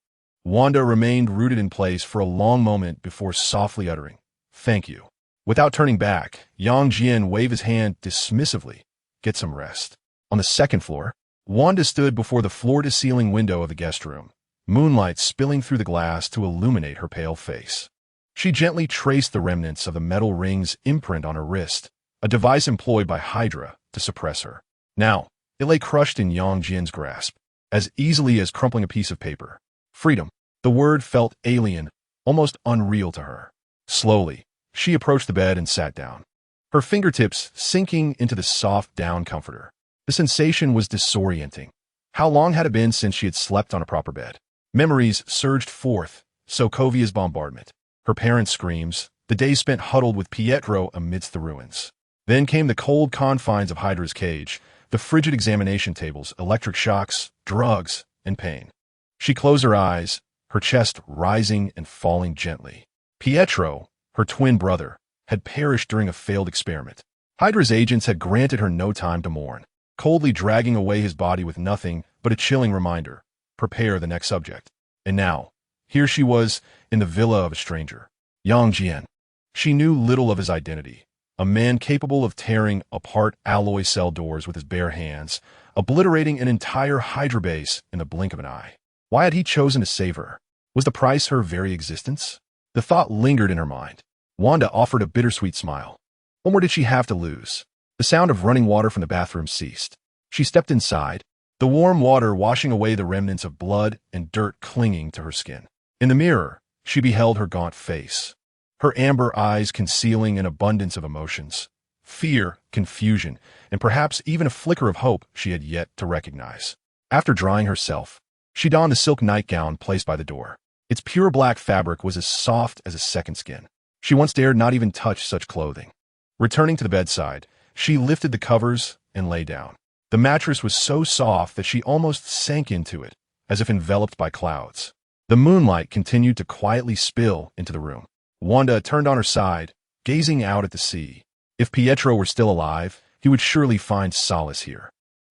Wanda remained rooted in place for a long moment before softly uttering, "Thank you." Without turning back, Jian waved his hand dismissively. "Get some rest." On the second floor, Wanda stood before the floor-to-ceiling window of the guest room, moonlight spilling through the glass to illuminate her pale face. She gently traced the remnants of the metal ring's imprint on her wrist, a device employed by Hydra to suppress her. Now, it lay crushed in Jian's grasp, as easily as crumpling a piece of paper. Freedom. The word felt alien, almost unreal to her. Slowly, she approached the bed and sat down, her fingertips sinking into the soft down comforter. The sensation was disorienting. How long had it been since she had slept on a proper bed? Memories surged forth, Sokovia's bombardment, her parents' screams, the days spent huddled with Pietro amidst the ruins. Then came the cold confines of Hydra's cage, the frigid examination tables, electric shocks, drugs, and pain. She closed her eyes, her chest rising and falling gently. Pietro, her twin brother, had perished during a failed experiment. Hydra's agents had granted her no time to mourn, coldly dragging away his body with nothing but a chilling reminder, prepare the next subject. And now, here she was in the villa of a stranger, Jian. She knew little of his identity, a man capable of tearing apart alloy cell doors with his bare hands, obliterating an entire Hydra base in the blink of an eye. Why had he chosen to save her? Was the price her very existence? The thought lingered in her mind. Wanda offered a bittersweet smile. What more did she have to lose? The sound of running water from the bathroom ceased. She stepped inside, the warm water washing away the remnants of blood and dirt clinging to her skin. In the mirror, she beheld her gaunt face, her amber eyes concealing an abundance of emotions, fear, confusion, and perhaps even a flicker of hope she had yet to recognize. After drying herself, she donned the silk nightgown placed by the door. Its pure black fabric was as soft as a second skin. She once dared not even touch such clothing. Returning to the bedside, she lifted the covers and lay down. The mattress was so soft that she almost sank into it, as if enveloped by clouds. The moonlight continued to quietly spill into the room. Wanda turned on her side, gazing out at the sea. If Pietro were still alive, he would surely find solace here.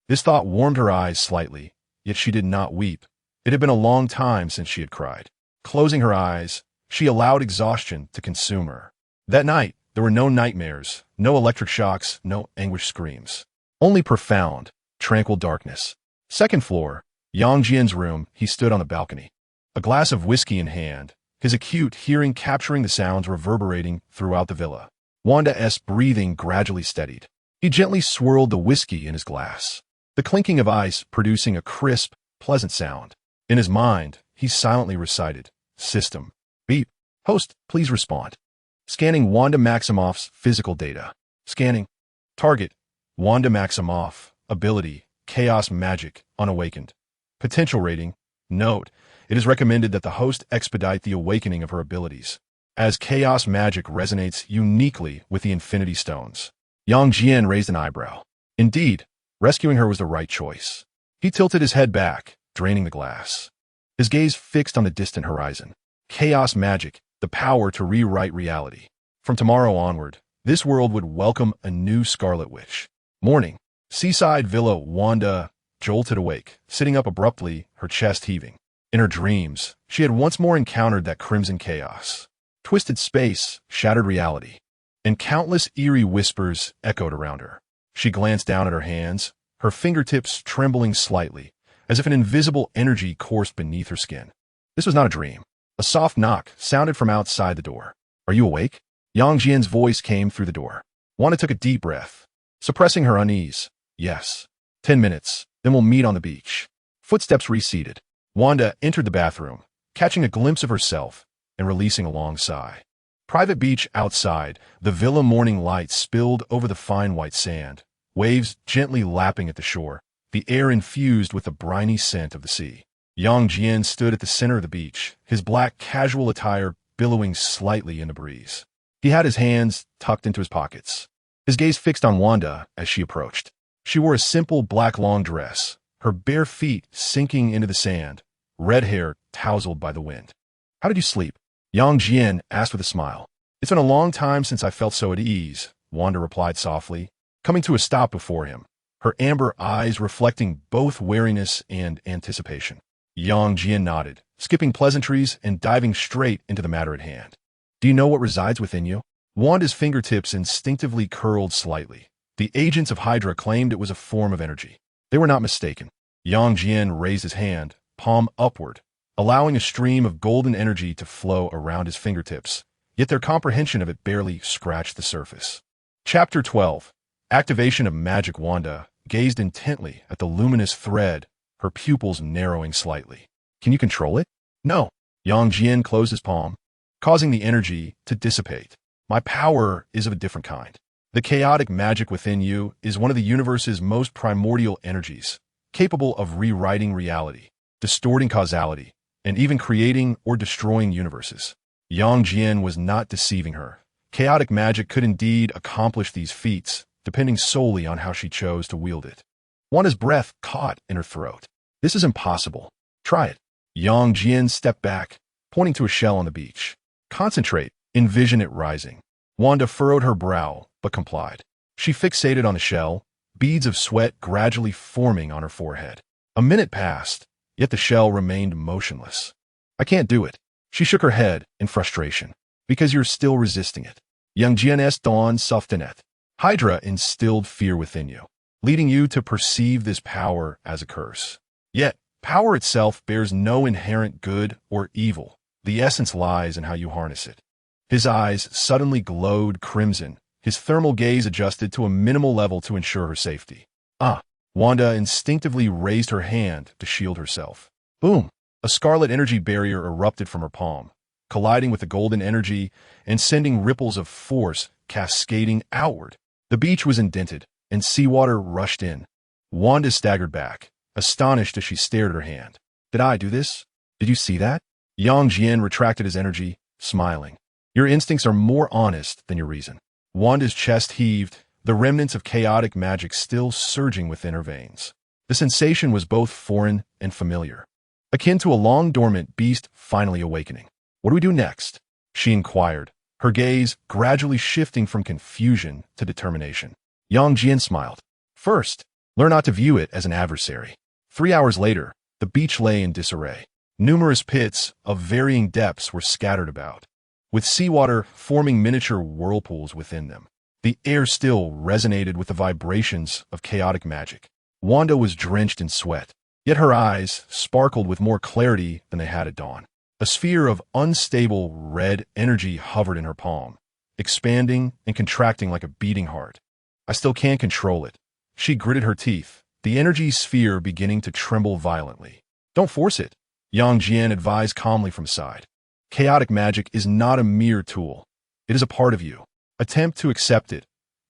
This thought warmed her eyes slightly, yet she did not weep. It had been a long time since she had cried. Closing her eyes, she allowed exhaustion to consume her. That night, there were no nightmares, no electric shocks, no anguished screams. Only profound, tranquil darkness. Second floor, Yang Jian's room, he stood on the balcony. A glass of whiskey in hand, his acute hearing capturing the sounds reverberating throughout the villa. Wanda's breathing gradually steadied. He gently swirled the whiskey in his glass, the clinking of ice producing a crisp, pleasant sound. In his mind, he silently recited, "System. Beep. Host, please respond." Scanning Wanda Maximoff's physical data. Scanning. Target. Wanda Maximoff. Ability. Chaos Magic. Unawakened. Potential rating. Note. It is recommended that the host expedite the awakening of her abilities, as chaos magic resonates uniquely with the Infinity Stones. Yang Jian raised an eyebrow. Indeed, rescuing her was the right choice. He tilted his head back, draining the glass. His gaze fixed on the distant horizon. Chaos magic, the power to rewrite reality. From tomorrow onward, this world would welcome a new Scarlet Witch. Morning. Seaside Villa. Wanda jolted awake, sitting up abruptly, her chest heaving. In her dreams, she had once more encountered that crimson chaos. Twisted space, shattered reality, and countless eerie whispers echoed around her. She glanced down at her hands, her fingertips trembling slightly, as if an invisible energy coursed beneath her skin. This was not a dream. A soft knock sounded from outside the door. "Are you awake?" Yang Jian's voice came through the door. Wanda took a deep breath, suppressing her unease. "Yes. 10 minutes, then we'll meet on the beach." Footsteps receded. Wanda entered the bathroom, catching a glimpse of herself and releasing a long sigh. Private beach outside, the villa morning light spilled over the fine white sand, waves gently lapping at the shore, the air infused with the briny scent of the sea. Yang Jian stood at the center of the beach, his black casual attire billowing slightly in the breeze. He had his hands tucked into his pockets, his gaze fixed on Wanda as she approached. She wore a simple black long dress, her bare feet sinking into the sand, red hair tousled by the wind. "How did you sleep?" Yang Jian asked with a smile. "It's been a long time since I felt so at ease," Wanda replied softly, coming to a stop before him, her amber eyes reflecting both wariness and anticipation. Yang Jian nodded, skipping pleasantries and diving straight into the matter at hand. "Do you know what resides within you?" Wanda's fingertips instinctively curled slightly. The agents of Hydra claimed it was a form of energy. They were not mistaken. Yang Jian raised his hand, palm upward, allowing a stream of golden energy to flow around his fingertips, yet their comprehension of it barely scratched the surface. Chapter 12. Activation of Magic. Wanda gazed intently at the luminous thread, her pupils narrowing slightly. "Can you control it?" "No." Yang Jian closed his palm, causing the energy to dissipate. "My power is of a different kind. The chaotic magic within you is one of the universe's most primordial energies, capable of rewriting reality, distorting causality, and even creating or destroying universes." Yang Jian was not deceiving her. Chaotic magic could indeed accomplish these feats, depending solely on how she chose to wield it. Wanda's breath caught in her throat. "This is impossible. Try it." Yang Jian stepped back, pointing to a shell on the beach. "Concentrate. Envision it rising." Wanda furrowed her brow, but complied. She fixated on the shell, beads of sweat gradually forming on her forehead. A minute passed, yet the shell remained motionless. "I can't do it." She shook her head in frustration. "Because you're still resisting it." Yang Jian's dawn softened. Hydra instilled fear within you, leading you to perceive this power as a curse. Yet, power itself bears no inherent good or evil. The essence lies in how you harness it. His eyes suddenly glowed crimson, his thermal gaze adjusted to a minimal level to ensure her safety. "Ah, Wanda instinctively raised her hand to shield herself. Boom! A scarlet energy barrier erupted from her palm, colliding with the golden energy and sending ripples of force cascading outward. The beach was indented, and seawater rushed in. Wanda staggered back, astonished as she stared at her hand. Did I do this? Did you see that? Jian retracted his energy, smiling. Your instincts are more honest than your reason. Wanda's chest heaved, the remnants of chaotic magic still surging within her veins. The sensation was both foreign and familiar, akin to a long-dormant beast finally awakening. What do we do next? She inquired, her gaze gradually shifting from confusion to determination. Jian smiled. First, learn not to view it as an adversary. 3 hours later, the beach lay in disarray. Numerous pits of varying depths were scattered about, with seawater forming miniature whirlpools within them. The air still resonated with the vibrations of chaotic magic. Wanda was drenched in sweat, yet her eyes sparkled with more clarity than they had at dawn. A sphere of unstable red energy hovered in her palm, expanding and contracting like a beating heart. I still can't control it. She gritted her teeth, the energy sphere beginning to tremble violently. Don't force it, Jian advised calmly from side. Chaotic magic is not a mere tool. It is a part of you. Attempt to accept it,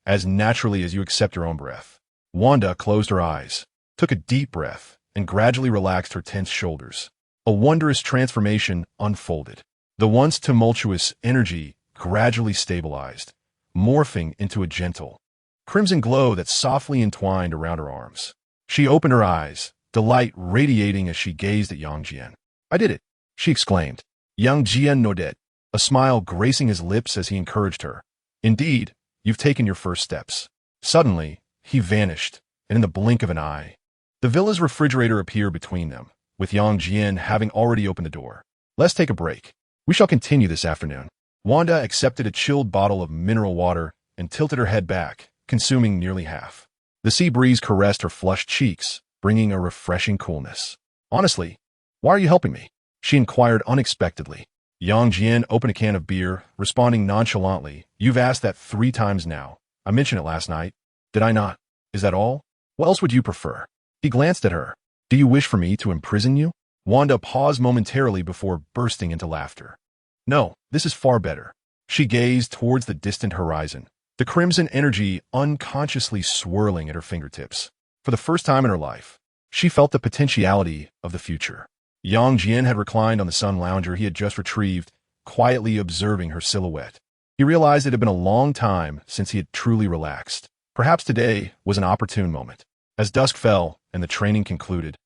as naturally as you accept your own breath. Wanda closed her eyes, took a deep breath, and gradually relaxed her tense shoulders. A wondrous transformation unfolded. The once tumultuous energy gradually stabilized, morphing into a gentle, crimson glow that softly entwined around her arms. She opened her eyes, delight radiating as she gazed at Jian. I did it, she exclaimed. Jian nodded, a smile gracing his lips as he encouraged her. Indeed, you've taken your first steps. Suddenly, he vanished, and in the blink of an eye, the villa's refrigerator appeared between them, with Jian having already opened the door. Let's take a break. We shall continue this afternoon. Wanda accepted a chilled bottle of mineral water and tilted her head back, consuming nearly half. The sea breeze caressed her flushed cheeks, bringing a refreshing coolness. Honestly, why are you helping me? She inquired unexpectedly. Jian opened a can of beer, responding nonchalantly, You've asked that 3 times now. I mentioned it last night. Did I not? Is that all? What else would you prefer? He glanced at her. Do you wish for me to imprison you? Wanda paused momentarily before bursting into laughter. No, this is far better. She gazed towards the distant horizon, the crimson energy unconsciously swirling at her fingertips. For the first time in her life, she felt the potentiality of the future. Jian had reclined on the sun lounger he had just retrieved, quietly observing her silhouette. He realized it had been a long time since he had truly relaxed. Perhaps today was an opportune moment. As dusk fell and the training concluded,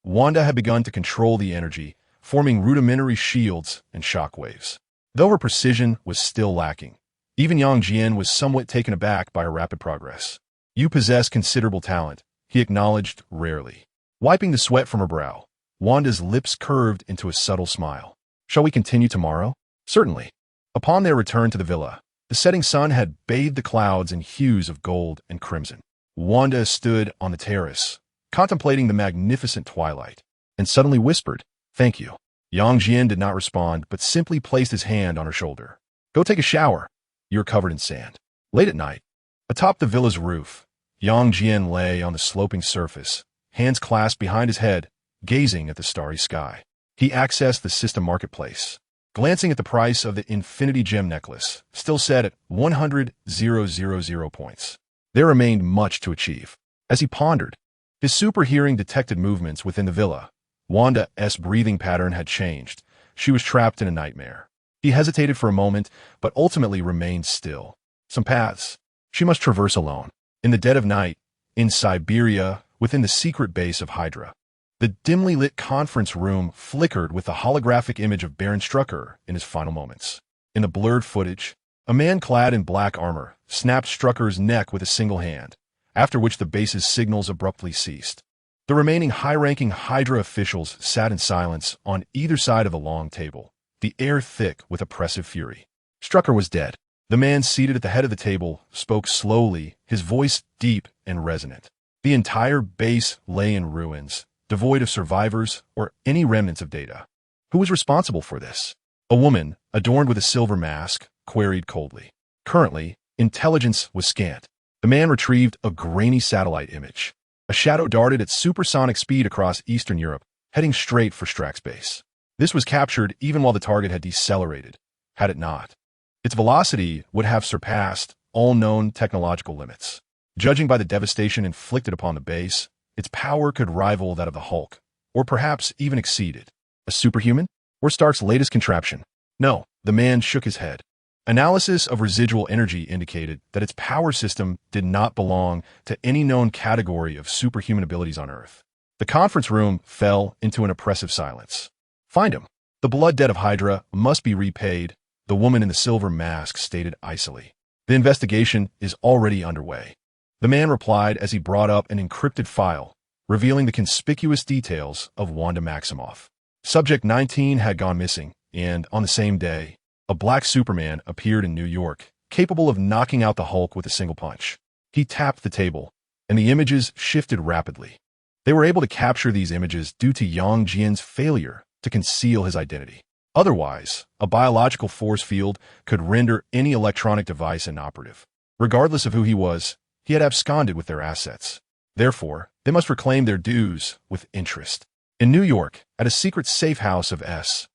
Wanda had begun to control the energy, forming rudimentary shields and shockwaves. Though her precision was still lacking, even Jian was somewhat taken aback by her rapid progress. You possess considerable talent, he acknowledged rarely. Wiping the sweat from her brow, Wanda's lips curved into a subtle smile. Shall we continue tomorrow? Certainly. Upon their return to the villa, the setting sun had bathed the clouds in hues of gold and crimson. Wanda stood on the terrace, contemplating the magnificent twilight, and suddenly whispered, Thank you. Jian did not respond, but simply placed his hand on her shoulder. Go take a shower. You're covered in sand. Late at night, atop the villa's roof, Jian lay on the sloping surface, hands clasped behind his head, gazing at the starry sky. He accessed the system marketplace, glancing at the price of the Infinity Gem necklace, still set at 100,000 points. There remained much to achieve. As he pondered, his super hearing detected movements within the villa. Wanda's breathing pattern had changed. She was trapped in a nightmare. He hesitated for a moment, but ultimately remained still. Some paths she must traverse alone. In the dead of night, in Siberia, within the secret base of Hydra, the dimly lit conference room flickered with the holographic image of Baron Strucker in his final moments. In the blurred footage, a man clad in black armor snapped Strucker's neck with a single hand, after which the base's signals abruptly ceased. The remaining high-ranking Hydra officials sat in silence on either side of a long table, the air thick with oppressive fury. Strucker was dead. The man seated at the head of the table spoke slowly, his voice deep and resonant. The entire base lay in ruins, devoid of survivors or any remnants of data. Who was responsible for this? A woman, adorned with a silver mask, queried coldly. Currently, intelligence was scant. The man retrieved a grainy satellite image. A shadow darted at supersonic speed across Eastern Europe, heading straight for Strack's base. This was captured even while the target had decelerated. Had it not, its velocity would have surpassed all known technological limits. Judging by the devastation inflicted upon the base, its power could rival that of the Hulk, or perhaps even exceed it. A superhuman? Or Stark's latest contraption? No, the man shook his head. Analysis of residual energy indicated that its power system did not belong to any known category of superhuman abilities on Earth. The conference room fell into an oppressive silence. Find him. The blood debt of Hydra must be repaid, the woman in the silver mask stated icily. The investigation is already underway. The man replied as he brought up an encrypted file, revealing the conspicuous details of Wanda Maximoff. Subject 19 had gone missing, and on the same day, a black Superman appeared in New York, capable of knocking out the Hulk with a single punch. He tapped the table, and the images shifted rapidly. They were able to capture these images due to Jian's failure to conceal his identity. Otherwise, a biological force field could render any electronic device inoperative. Regardless of who he was, he had absconded with their assets. Therefore, they must reclaim their dues with interest. In New York, at a secret safe house of S.H.I.E.L.D,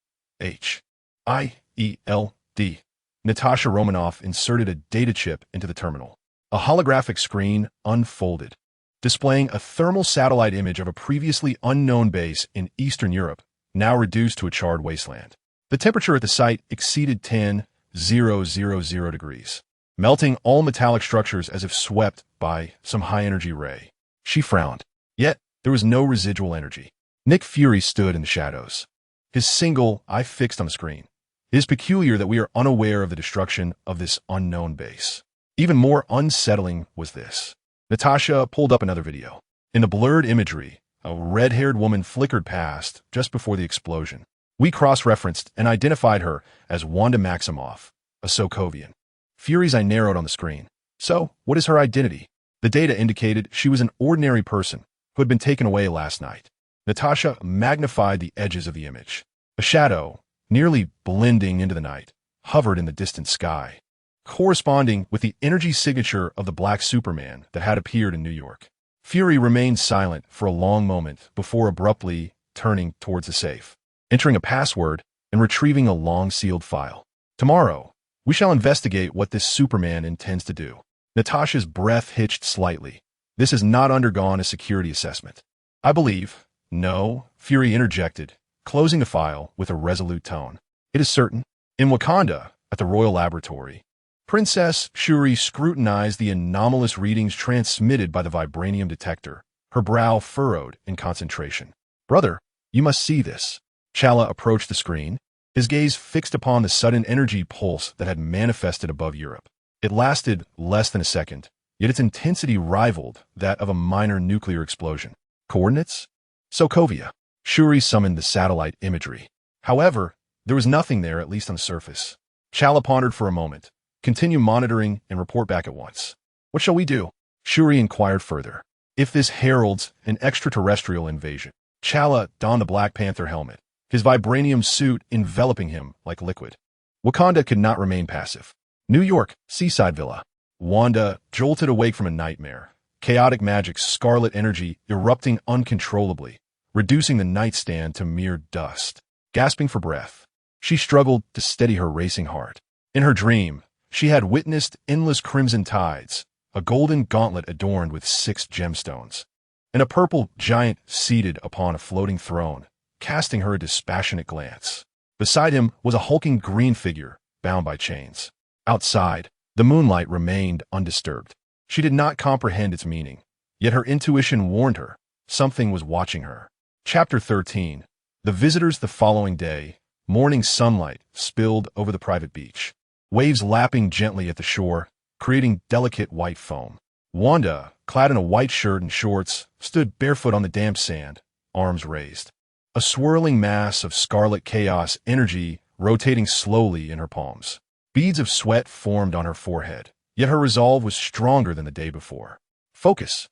Natasha Romanoff inserted a data chip into the terminal. A holographic screen unfolded, displaying a thermal satellite image of a previously unknown base in Eastern Europe, now reduced to a charred wasteland. The temperature at the site exceeded 10,000 degrees, melting all metallic structures as if swept by some high-energy ray. She frowned. Yet, there was no residual energy. Nick Fury stood in the shadows, his single eye fixed on the screen. It is peculiar that we are unaware of the destruction of this unknown base. Even more unsettling was this. Natasha pulled up another video. In the blurred imagery, a red-haired woman flickered past just before the explosion. We cross-referenced and identified her as Wanda Maximoff, a Sokovian. Fury's eye narrowed on the screen. So, what is her identity? The data indicated she was an ordinary person who had been taken away last night. Natasha magnified the edges of the image. A shadow, nearly blending into the night, hovered in the distant sky, corresponding with the energy signature of the Black Superman that had appeared in New York. Fury remained silent for a long moment before abruptly turning towards the safe, entering a password and retrieving a long-sealed file. Tomorrow, we shall investigate what this Superman intends to do. Natasha's breath hitched slightly. This has not undergone a security assessment. I believe. No, Fury interjected, closing the file with a resolute tone. It is certain. In Wakanda, at the Royal Laboratory, Princess Shuri scrutinized the anomalous readings transmitted by the vibranium detector, her brow furrowed in concentration. Brother, you must see this. T'Challa approached the screen, his gaze fixed upon the sudden energy pulse that had manifested above Europe. It lasted less than a second, yet its intensity rivaled that of a minor nuclear explosion. Coordinates? Sokovia. Shuri summoned the satellite imagery. However, there was nothing there, at least on the surface. T'Challa pondered for a moment. Continue monitoring and report back at once. What shall we do? Shuri inquired further. If this heralds an extraterrestrial invasion. T'Challa donned the Black Panther helmet, his vibranium suit enveloping him like liquid. Wakanda could not remain passive. New York, Seaside Villa. Wanda jolted awake from a nightmare. Chaotic magic's scarlet energy erupting uncontrollably, reducing the nightstand to mere dust. Gasping for breath, she struggled to steady her racing heart. In her dream, she had witnessed endless crimson tides, a golden gauntlet adorned with 6 gemstones, and a purple giant seated upon a floating throne, casting her a dispassionate glance. Beside him was a hulking green figure, bound by chains. Outside, the moonlight remained undisturbed. She did not comprehend its meaning, yet her intuition warned her something was watching her. Chapter 13. The visitors the following day. Morning sunlight spilled over the private beach, waves lapping gently at the shore, creating delicate white foam. Wanda, clad in a white shirt and shorts, stood barefoot on the damp sand, arms raised. A swirling mass of scarlet chaos energy rotating slowly in her palms. Beads of sweat formed on her forehead, yet her resolve was stronger than the day before. Focus.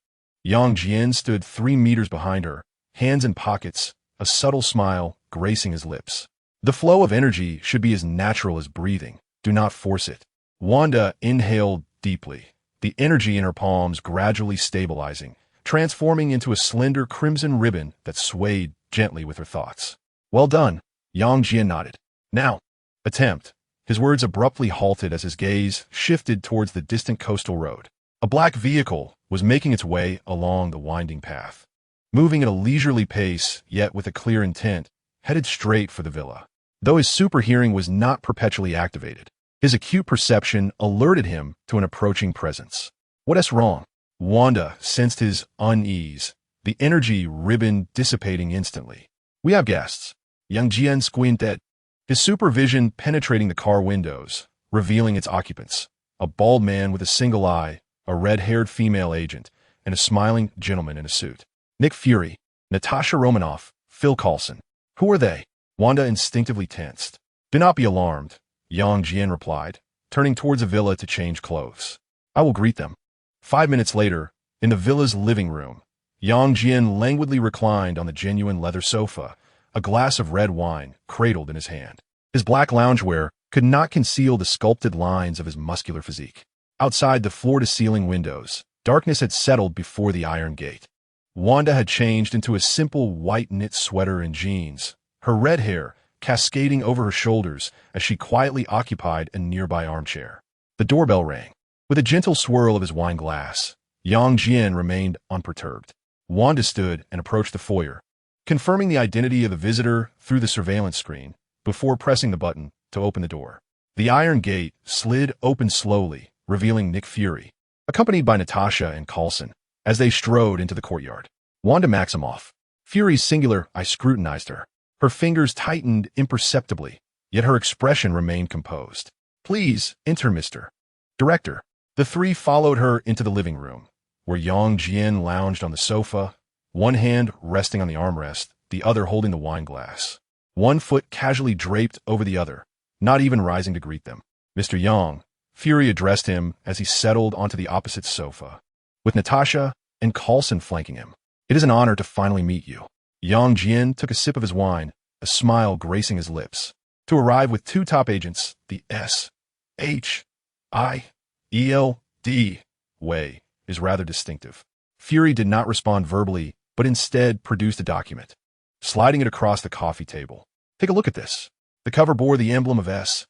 Jian stood 3 meters behind her, hands in pockets, a subtle smile gracing his lips. The flow of energy should be as natural as breathing. Do not force it. Wanda inhaled deeply, the energy in her palms gradually stabilizing, transforming into a slender crimson ribbon that swayed gently with her thoughts. Well done, Yang Jian nodded. Now, attempt. His words abruptly halted as his gaze shifted towards the distant coastal road. A black vehicle was making its way along the winding path, moving at a leisurely pace, yet with a clear intent, headed straight for the villa. Though his super hearing was not perpetually activated, his acute perception alerted him to an approaching presence. What's wrong? Wanda sensed his unease, the energy ribbon dissipating instantly. We have guests. Yang Jian squinted, his supervision penetrating the car windows, revealing its occupants. A bald man with a single eye, a red-haired female agent, and a smiling gentleman in a suit. Nick Fury, Natasha Romanoff, Phil Coulson. Who are they? Wanda instinctively tensed. Do not be alarmed, Yang Jian replied, turning towards a villa to change clothes. I will greet them. 5 minutes later, in the villa's living room, Yang Jian languidly reclined on the genuine leather sofa, a glass of red wine cradled in his hand. His black loungewear could not conceal the sculpted lines of his muscular physique. Outside the floor-to-ceiling windows, darkness had settled before the iron gate. Wanda had changed into a simple white knit sweater and jeans, her red hair cascading over her shoulders as she quietly occupied a nearby armchair. The doorbell rang. With a gentle swirl of his wine glass, Yang Jian remained unperturbed. Wanda stood and approached the foyer, confirming the identity of the visitor through the surveillance screen before pressing the button to open the door. The iron gate slid open slowly, revealing Nick Fury, accompanied by Natasha and Coulson, as they strode into the courtyard. Wanda Maximoff. Fury's singular eye scrutinized her. Her fingers tightened imperceptibly, yet her expression remained composed. Please, enter, Mr. Director. The three followed her into the living room, where Yang Jian lounged on the sofa, one hand resting on the armrest, the other holding the wine glass. One foot casually draped over the other, not even rising to greet them. Mr. Yang, Fury addressed him as he settled onto the opposite sofa, with Natasha and Coulson flanking him. It is an honor to finally meet you. Yang Jian took a sip of his wine, a smile gracing his lips. To arrive with two top agents, the S.H.I.E.L.D. way is rather distinctive. Fury did not respond verbally, but instead produced a document, sliding it across the coffee table. Take a look at this. The cover bore the emblem of S.H.I.E.L.D.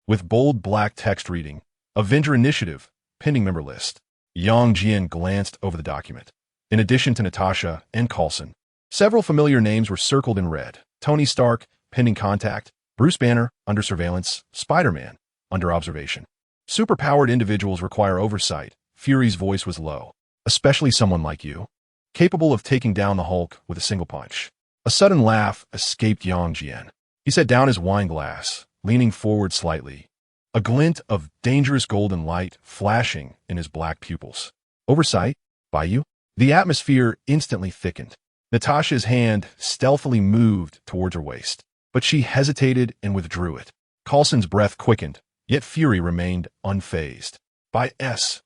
with bold black text reading, Avenger Initiative, pending member list. Yang Jian glanced over the document. In addition to Natasha and Coulson, several familiar names were circled in red. Tony Stark, pending contact. Bruce Banner, under surveillance. Spider-Man, under observation. Superpowered individuals require oversight. Fury's voice was low. Especially someone like you, capable of taking down the Hulk with a single punch. A sudden laugh escaped Yang Jian. He set down his wine glass, leaning forward slightly, a glint of dangerous golden light flashing in his black pupils. Oversight? By you? The atmosphere instantly thickened. Natasha's hand stealthily moved towards her waist, but she hesitated and withdrew it. Coulson's breath quickened, yet Fury remained unfazed. By S.H.I.E.L.D.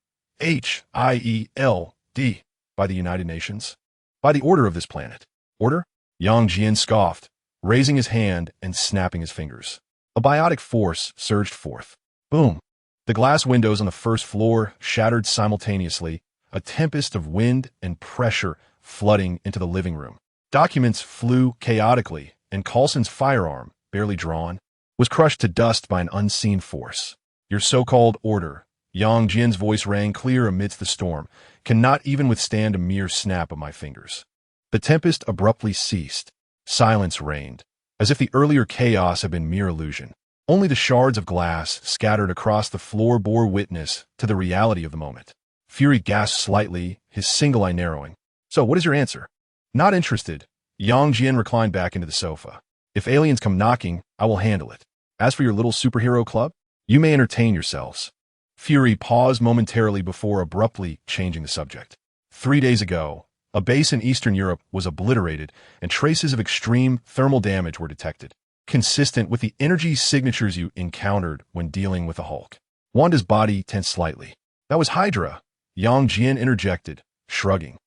By the United Nations? By the order of this planet. Order? Yang Jian scoffed, raising his hand and snapping his fingers. A biotic force surged forth. Boom! The glass windows on the first floor shattered simultaneously, a tempest of wind and pressure flooding into the living room. Documents flew chaotically, and Coulson's firearm, barely drawn, was crushed to dust by an unseen force. Your so-called order, Yang Jian's voice rang clear amidst the storm, cannot even withstand a mere snap of my fingers. The tempest abruptly ceased. Silence reigned, as if the earlier chaos had been mere illusion. Only the shards of glass scattered across the floor bore witness to the reality of the moment. Fury gasped slightly, his single eye narrowing. So, what is your answer? Not interested. Yang Jian reclined back into the sofa. If aliens come knocking, I will handle it. As for your little superhero club, you may entertain yourselves. Fury paused momentarily before abruptly changing the subject. 3 days ago, a base in Eastern Europe was obliterated and traces of extreme thermal damage were detected, consistent with the energy signatures you encountered when dealing with the Hulk. Wanda's body tensed slightly. That was Hydra, Yang Jian interjected, shrugging.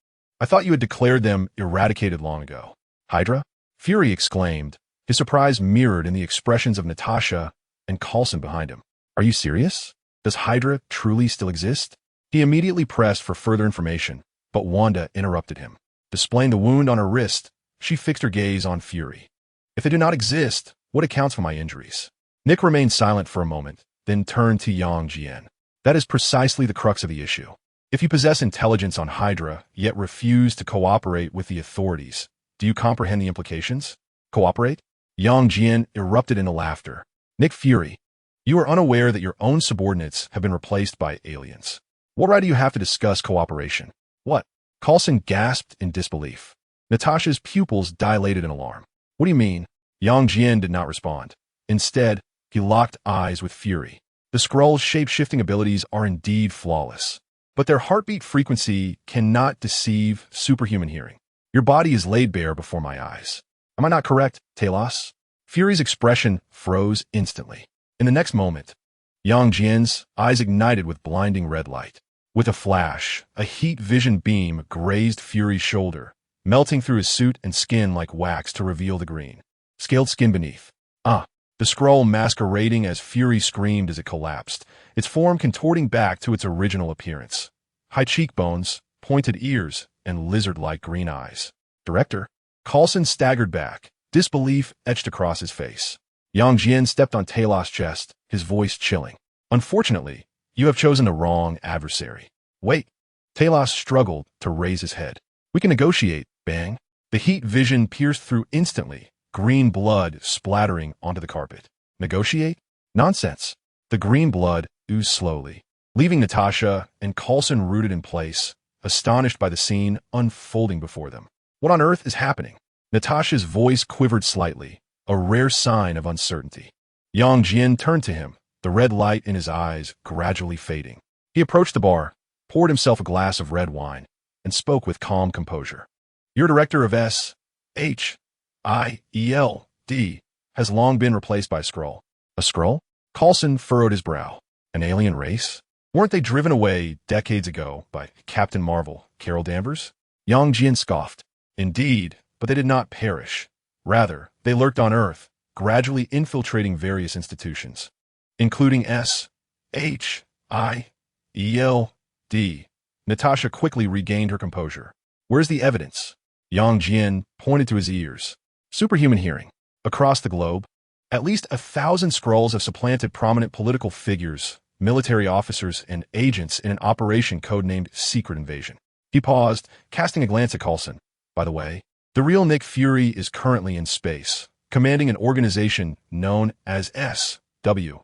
I thought you had declared them eradicated long ago. Hydra? Fury exclaimed, his surprise mirrored in the expressions of Natasha and Coulson behind him. Are you serious? Does Hydra truly still exist? He immediately pressed for further information, but Wanda interrupted him. Displaying the wound on her wrist, she fixed her gaze on Fury. If they do not exist, what accounts for my injuries? Nick remained silent for a moment, then turned to Jian. That is precisely the crux of the issue. If you possess intelligence on Hydra, yet refuse to cooperate with the authorities, do you comprehend the implications? Cooperate? Jian erupted into laughter. Nick Fury, you are unaware that your own subordinates have been replaced by aliens. What right do you have to discuss cooperation? What? Coulson gasped in disbelief. Natasha's pupils dilated in alarm. What do you mean? Jian did not respond. Instead, he locked eyes with Fury. The Skrull's shape-shifting abilities are indeed flawless, but their heartbeat frequency cannot deceive superhuman hearing. Your body is laid bare before my eyes. Am I not correct, Talos? Fury's expression froze instantly. In the next moment, Jian's eyes ignited with blinding red light. With a flash, a heat vision beam grazed Fury's shoulder, melting through his suit and skin like wax to reveal the green, scaled skin beneath. The Skrull masquerading as Fury screamed as it collapsed, its form contorting back to its original appearance. High cheekbones, pointed ears, and lizard-like green eyes. Director? Coulson staggered back, disbelief etched across his face. Jian stepped on Talos' chest, his voice chilling. Unfortunately, you have chosen the wrong adversary. Wait. Talos struggled to raise his head. We can negotiate, bang. The heat vision pierced through instantly, green blood splattering onto the carpet. Negotiate? Nonsense. The green blood oozed slowly, leaving Natasha and Coulson rooted in place, astonished by the scene unfolding before them. What on earth is happening? Natasha's voice quivered slightly, a rare sign of uncertainty. Jian turned to him, the red light in his eyes gradually fading. He approached the bar, poured himself a glass of red wine, and spoke with calm composure. Your director of S.H.I.E.L.D. has long been replaced by a Skrull. A Skrull? Coulson furrowed his brow. An alien race? Weren't they driven away decades ago by Captain Marvel, Carol Danvers? Jian scoffed. Indeed, but they did not perish. Rather, they lurked on Earth, gradually infiltrating various institutions, including S.H.I.E.L.D. Natasha quickly regained her composure. Where's the evidence? Jian pointed to his ears. Superhuman hearing. Across the globe, at least 1,000 Skrulls have supplanted prominent political figures, military officers, and agents in an operation codenamed Secret Invasion. He paused, casting a glance at Coulson. By the way, the real Nick Fury is currently in space, commanding an organization known as S.W.O.R.D.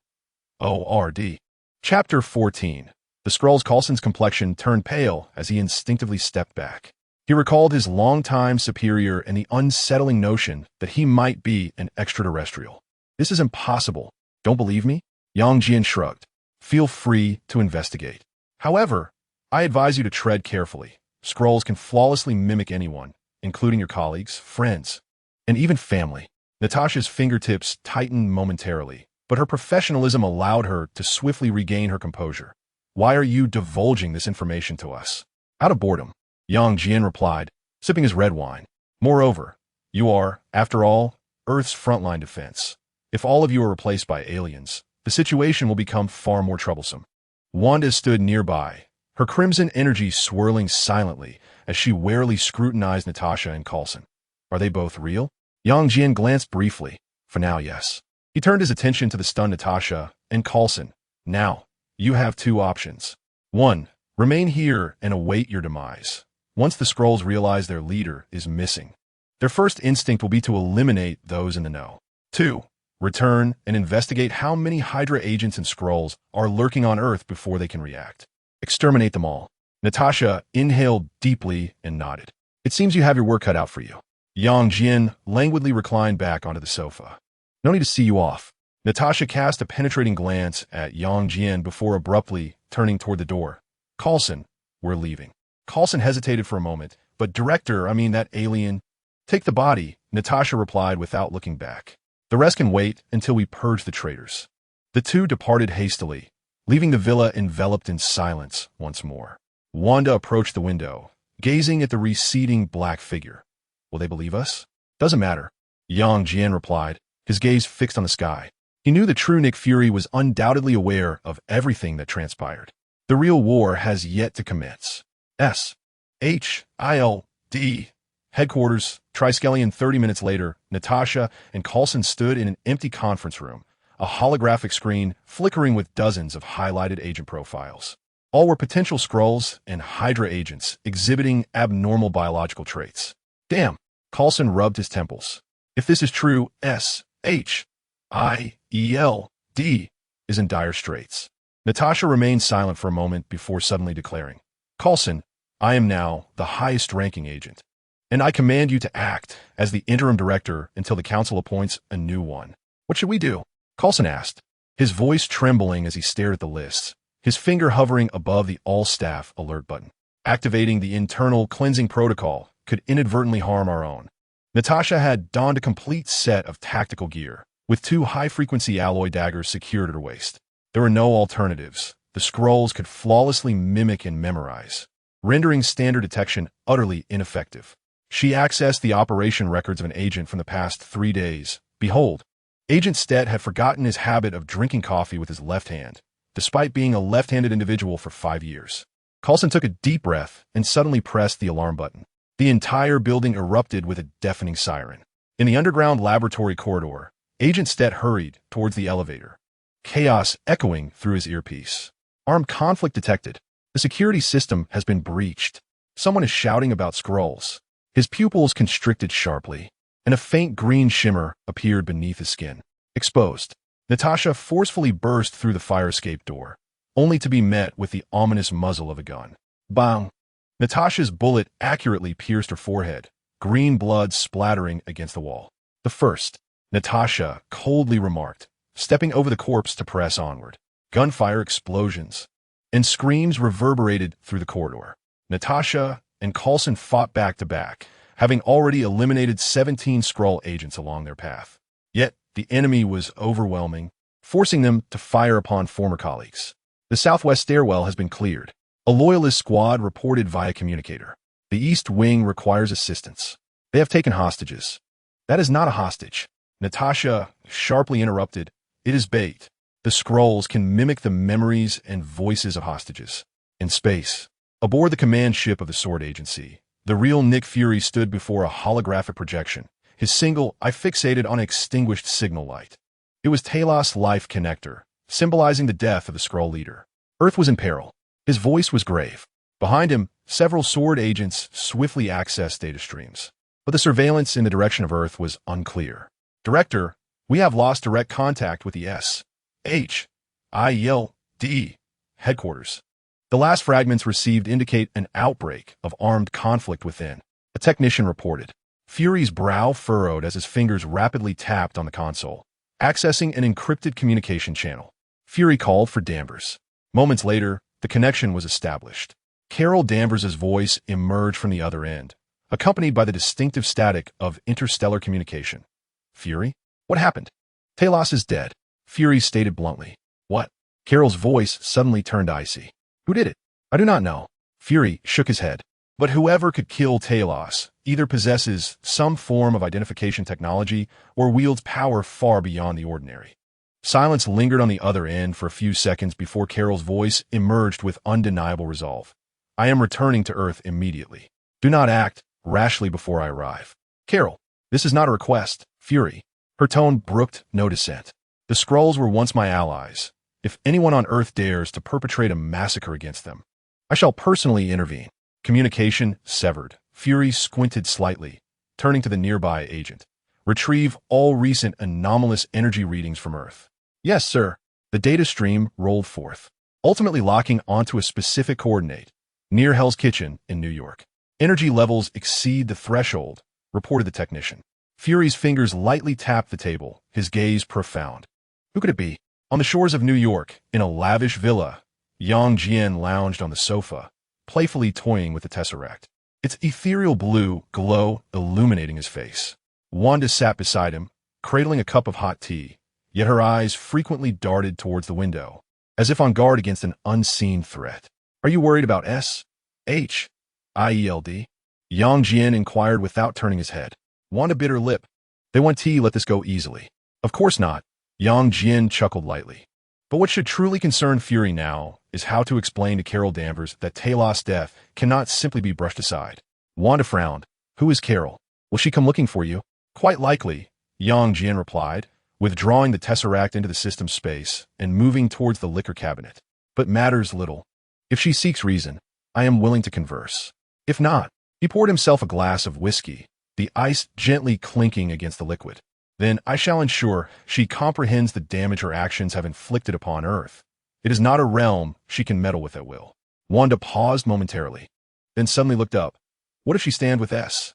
Chapter 14. The Skrull's Coulson's complexion turned pale as he instinctively stepped back. He recalled his longtime superior and the unsettling notion that he might be an extraterrestrial. This is impossible. Don't believe me? Jian shrugged. Feel free to investigate. However, I advise you to tread carefully. Skrulls can flawlessly mimic anyone, including your colleagues, friends, and even family. Natasha's fingertips tightened momentarily, but her professionalism allowed her to swiftly regain her composure. Why are you divulging this information to us? Out of boredom, Jian replied, sipping his red wine. Moreover, you are, after all, Earth's frontline defense. If all of you are replaced by aliens, the situation will become far more troublesome. Wanda stood nearby, her crimson energy swirling silently as she warily scrutinized Natasha and Coulson. Are they both real? Jian glanced briefly. For now, yes. He turned his attention to the stunned Natasha and Coulson. Now, you have two options. 1. Remain here and await your demise. Once the Skrulls realize their leader is missing, their first instinct will be to eliminate those in the know. 2. Return and investigate how many Hydra agents and Skrulls are lurking on Earth before they can react. Exterminate them all. Natasha inhaled deeply and nodded. It seems you have your work cut out for you. Jian languidly reclined back onto the sofa. No need to see you off. Natasha cast a penetrating glance at Jian before abruptly turning toward the door. Coulson, we're leaving. Coulson hesitated for a moment, but director, that alien. Take the body, Natasha replied without looking back. The rest can wait until we purge the traitors. The two departed hastily, leaving the villa enveloped in silence once more. Wanda approached the window, gazing at the receding black figure. Will they believe us? Doesn't matter, Jian replied, his gaze fixed on the sky. He knew the true Nick Fury was undoubtedly aware of everything that transpired. The real war has yet to commence. S.H.I.E.L.D. Headquarters, Triskelion. 30 minutes later, Natasha and Coulson stood in an empty conference room, a holographic screen flickering with dozens of highlighted agent profiles. All were potential Skrulls and Hydra agents exhibiting abnormal biological traits. Damn, Coulson rubbed his temples. If this is true, S.H.I.E.L.D. is in dire straits. Natasha remained silent for a moment before suddenly declaring, Coulson, I am now the highest-ranking agent, and I command you to act as the interim director until the council appoints a new one. What should we do? Coulson asked, his voice trembling as he stared at the lists, his finger hovering above the all-staff alert button. Activating the internal cleansing protocol could inadvertently harm our own. Natasha had donned a complete set of tactical gear, with 2 high-frequency alloy daggers secured at her waist. There were no alternatives. The Skrulls could flawlessly mimic and memorize, rendering standard detection utterly ineffective. She accessed the operation records of an agent from the past 3 days. Behold, Agent S.H.I.E.L.D. had forgotten his habit of drinking coffee with his left hand, despite being a left-handed individual for 5 years. Coulson took a deep breath and suddenly pressed the alarm button. The entire building erupted with a deafening siren. In the underground laboratory corridor, Agent S.H.I.E.L.D. hurried towards the elevator, chaos echoing through his earpiece. Armed conflict detected. The security system has been breached. Someone is shouting about Skrulls. His pupils constricted sharply, and a faint green shimmer appeared beneath his skin. Exposed. Natasha forcefully burst through the fire escape door, only to be met with the ominous muzzle of a gun. Bang! Natasha's bullet accurately pierced her forehead, green blood splattering against the wall. The first, Natasha coldly remarked, stepping over the corpse to press onward. Gunfire explosions, and screams reverberated through the corridor. Natasha and Coulson fought back to back, having already eliminated 17 Skrull agents along their path. Yet, the enemy was overwhelming, forcing them to fire upon former colleagues. The southwest stairwell has been cleared. A loyalist squad reported via communicator. The east wing requires assistance. They have taken hostages. That is not a hostage. Natasha sharply interrupted. It is bait. The Skrulls can mimic the memories and voices of hostages. In space, aboard the command ship of the Sword Agency, the real Nick Fury stood before a holographic projection, his single eye fixated on an extinguished signal light. It was Talos' life connector, symbolizing the death of the Skrull leader. Earth was in peril. His voice was grave. Behind him, several Sword agents swiftly accessed data streams. But the surveillance in the direction of Earth was unclear. Director, we have lost direct contact with the S.H.I.E.L.D. headquarters. The last fragments received indicate an outbreak of armed conflict within. A technician reported. Fury's brow furrowed as his fingers rapidly tapped on the console, accessing an encrypted communication channel. Fury called for Danvers. Moments later, the connection was established. Carol Danvers' voice emerged from the other end, accompanied by the distinctive static of interstellar communication. Fury? What happened? Talos is dead, Fury stated bluntly. What? Carol's voice suddenly turned icy. Who did it? I do not know. Fury shook his head. But whoever could kill Talos either possesses some form of identification technology or wields power far beyond the ordinary. Silence lingered on the other end for a few seconds before Carol's voice emerged with undeniable resolve. I am returning to Earth immediately. Do not act rashly before I arrive. Carol, this is not a request. Fury. Her tone brooked no dissent. The Skrulls were once my allies. If anyone on Earth dares to perpetrate a massacre against them, I shall personally intervene. Communication severed. Fury squinted slightly, turning to the nearby agent. Retrieve all recent anomalous energy readings from Earth. Yes, sir. The data stream rolled forth, ultimately locking onto a specific coordinate, near Hell's Kitchen in New York. Energy levels exceed the threshold, reported the technician. Fury's fingers lightly tapped the table, his gaze profound. Who could it be? On the shores of New York, in a lavish villa, young Jian lounged on the sofa, playfully toying with the tesseract. Its ethereal blue glow illuminating his face. Wanda sat beside him, cradling a cup of hot tea, yet her eyes frequently darted towards the window, as if on guard against an unseen threat. Are you worried about S.H.I.E.L.D.? Yang Jian inquired without turning his head. Wanda bit her lip. They want tea, let this go easily. Of course not. Yang Jian chuckled lightly. But what should truly concern Fury now is how to explain to Carol Danvers that Talos' death cannot simply be brushed aside. Wanda frowned. Who is Carol? Will she come looking for you? Quite likely, Jian replied, withdrawing the Tesseract into the system space and moving towards the liquor cabinet. But matters little. If she seeks reason, I am willing to converse. If not, he poured himself a glass of whiskey, the ice gently clinking against the liquid. Then I shall ensure she comprehends the damage her actions have inflicted upon Earth. It is not a realm she can meddle with at will. Wanda paused momentarily, then suddenly looked up. What if she stand with S.H.I.E.L.D?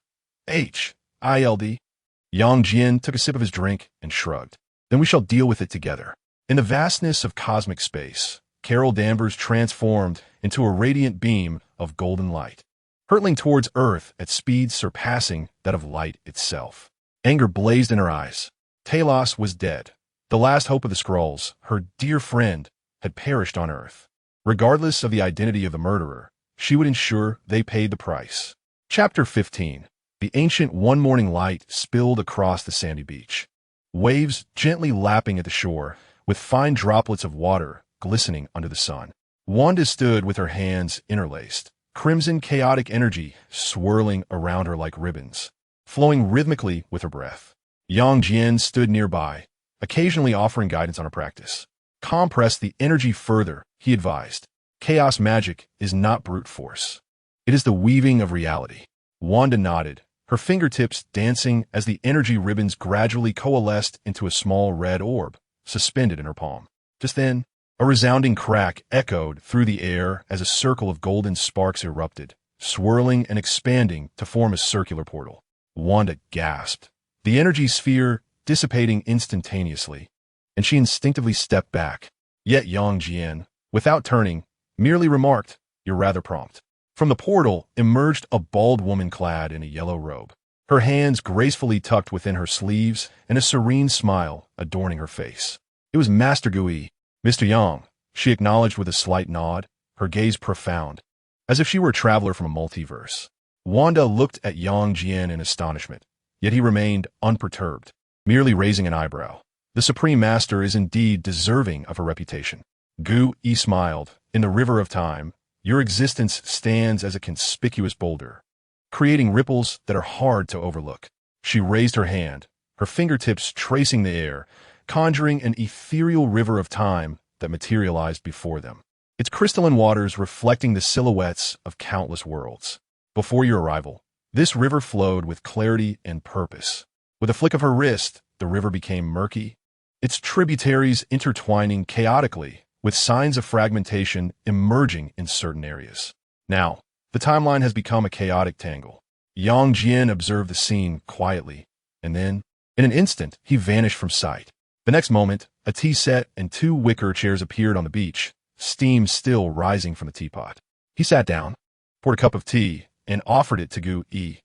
Jian took a sip of his drink and shrugged. Then we shall deal with it together. In the vastness of cosmic space, Carol Danvers transformed into a radiant beam of golden light, hurtling towards Earth at speeds surpassing that of light itself. Anger blazed in her eyes. Talos was dead. The last hope of the Skrulls, her dear friend, had perished on Earth. Regardless of the identity of the murderer, she would ensure they paid the price. Chapter 15. The ancient one-morning light spilled across the sandy beach. Waves gently lapping at the shore, with fine droplets of water glistening under the sun. Wanda stood with her hands interlaced, crimson chaotic energy swirling around her like ribbons, flowing rhythmically with her breath. Jian stood nearby, occasionally offering guidance on her practice. Compress the energy further, he advised. Chaos magic is not brute force. It is the weaving of reality. Wanda nodded, her fingertips dancing as the energy ribbons gradually coalesced into a small red orb, suspended in her palm. Just then, a resounding crack echoed through the air as a circle of golden sparks erupted, swirling and expanding to form a circular portal. Wanda gasped, the energy sphere dissipating instantaneously, and she instinctively stepped back. Yet Jian, without turning, merely remarked, "You're rather prompt." From the portal emerged a bald woman clad in a yellow robe, her hands gracefully tucked within her sleeves and a serene smile adorning her face. It was Master Gui. "Mr. Yang," she acknowledged with a slight nod, her gaze profound, as if she were a traveler from a multiverse. Wanda looked at Jian in astonishment, yet he remained unperturbed, merely raising an eyebrow. The Supreme Master is indeed deserving of her reputation. Gui smiled. In the river of time, your existence stands as a conspicuous boulder, creating ripples that are hard to overlook. She raised her hand, her fingertips tracing the air, conjuring an ethereal river of time that materialized before them, its crystalline waters reflecting the silhouettes of countless worlds. Before your arrival, this river flowed with clarity and purpose. With a flick of her wrist, the river became murky, its tributaries intertwining chaotically, with signs of fragmentation emerging in certain areas. Now, the timeline has become a chaotic tangle. Jian observed the scene quietly, and then, in an instant, he vanished from sight. The next moment, a tea set and 2 wicker chairs appeared on the beach, steam still rising from the teapot. He sat down, poured a cup of tea, and offered it to Gui.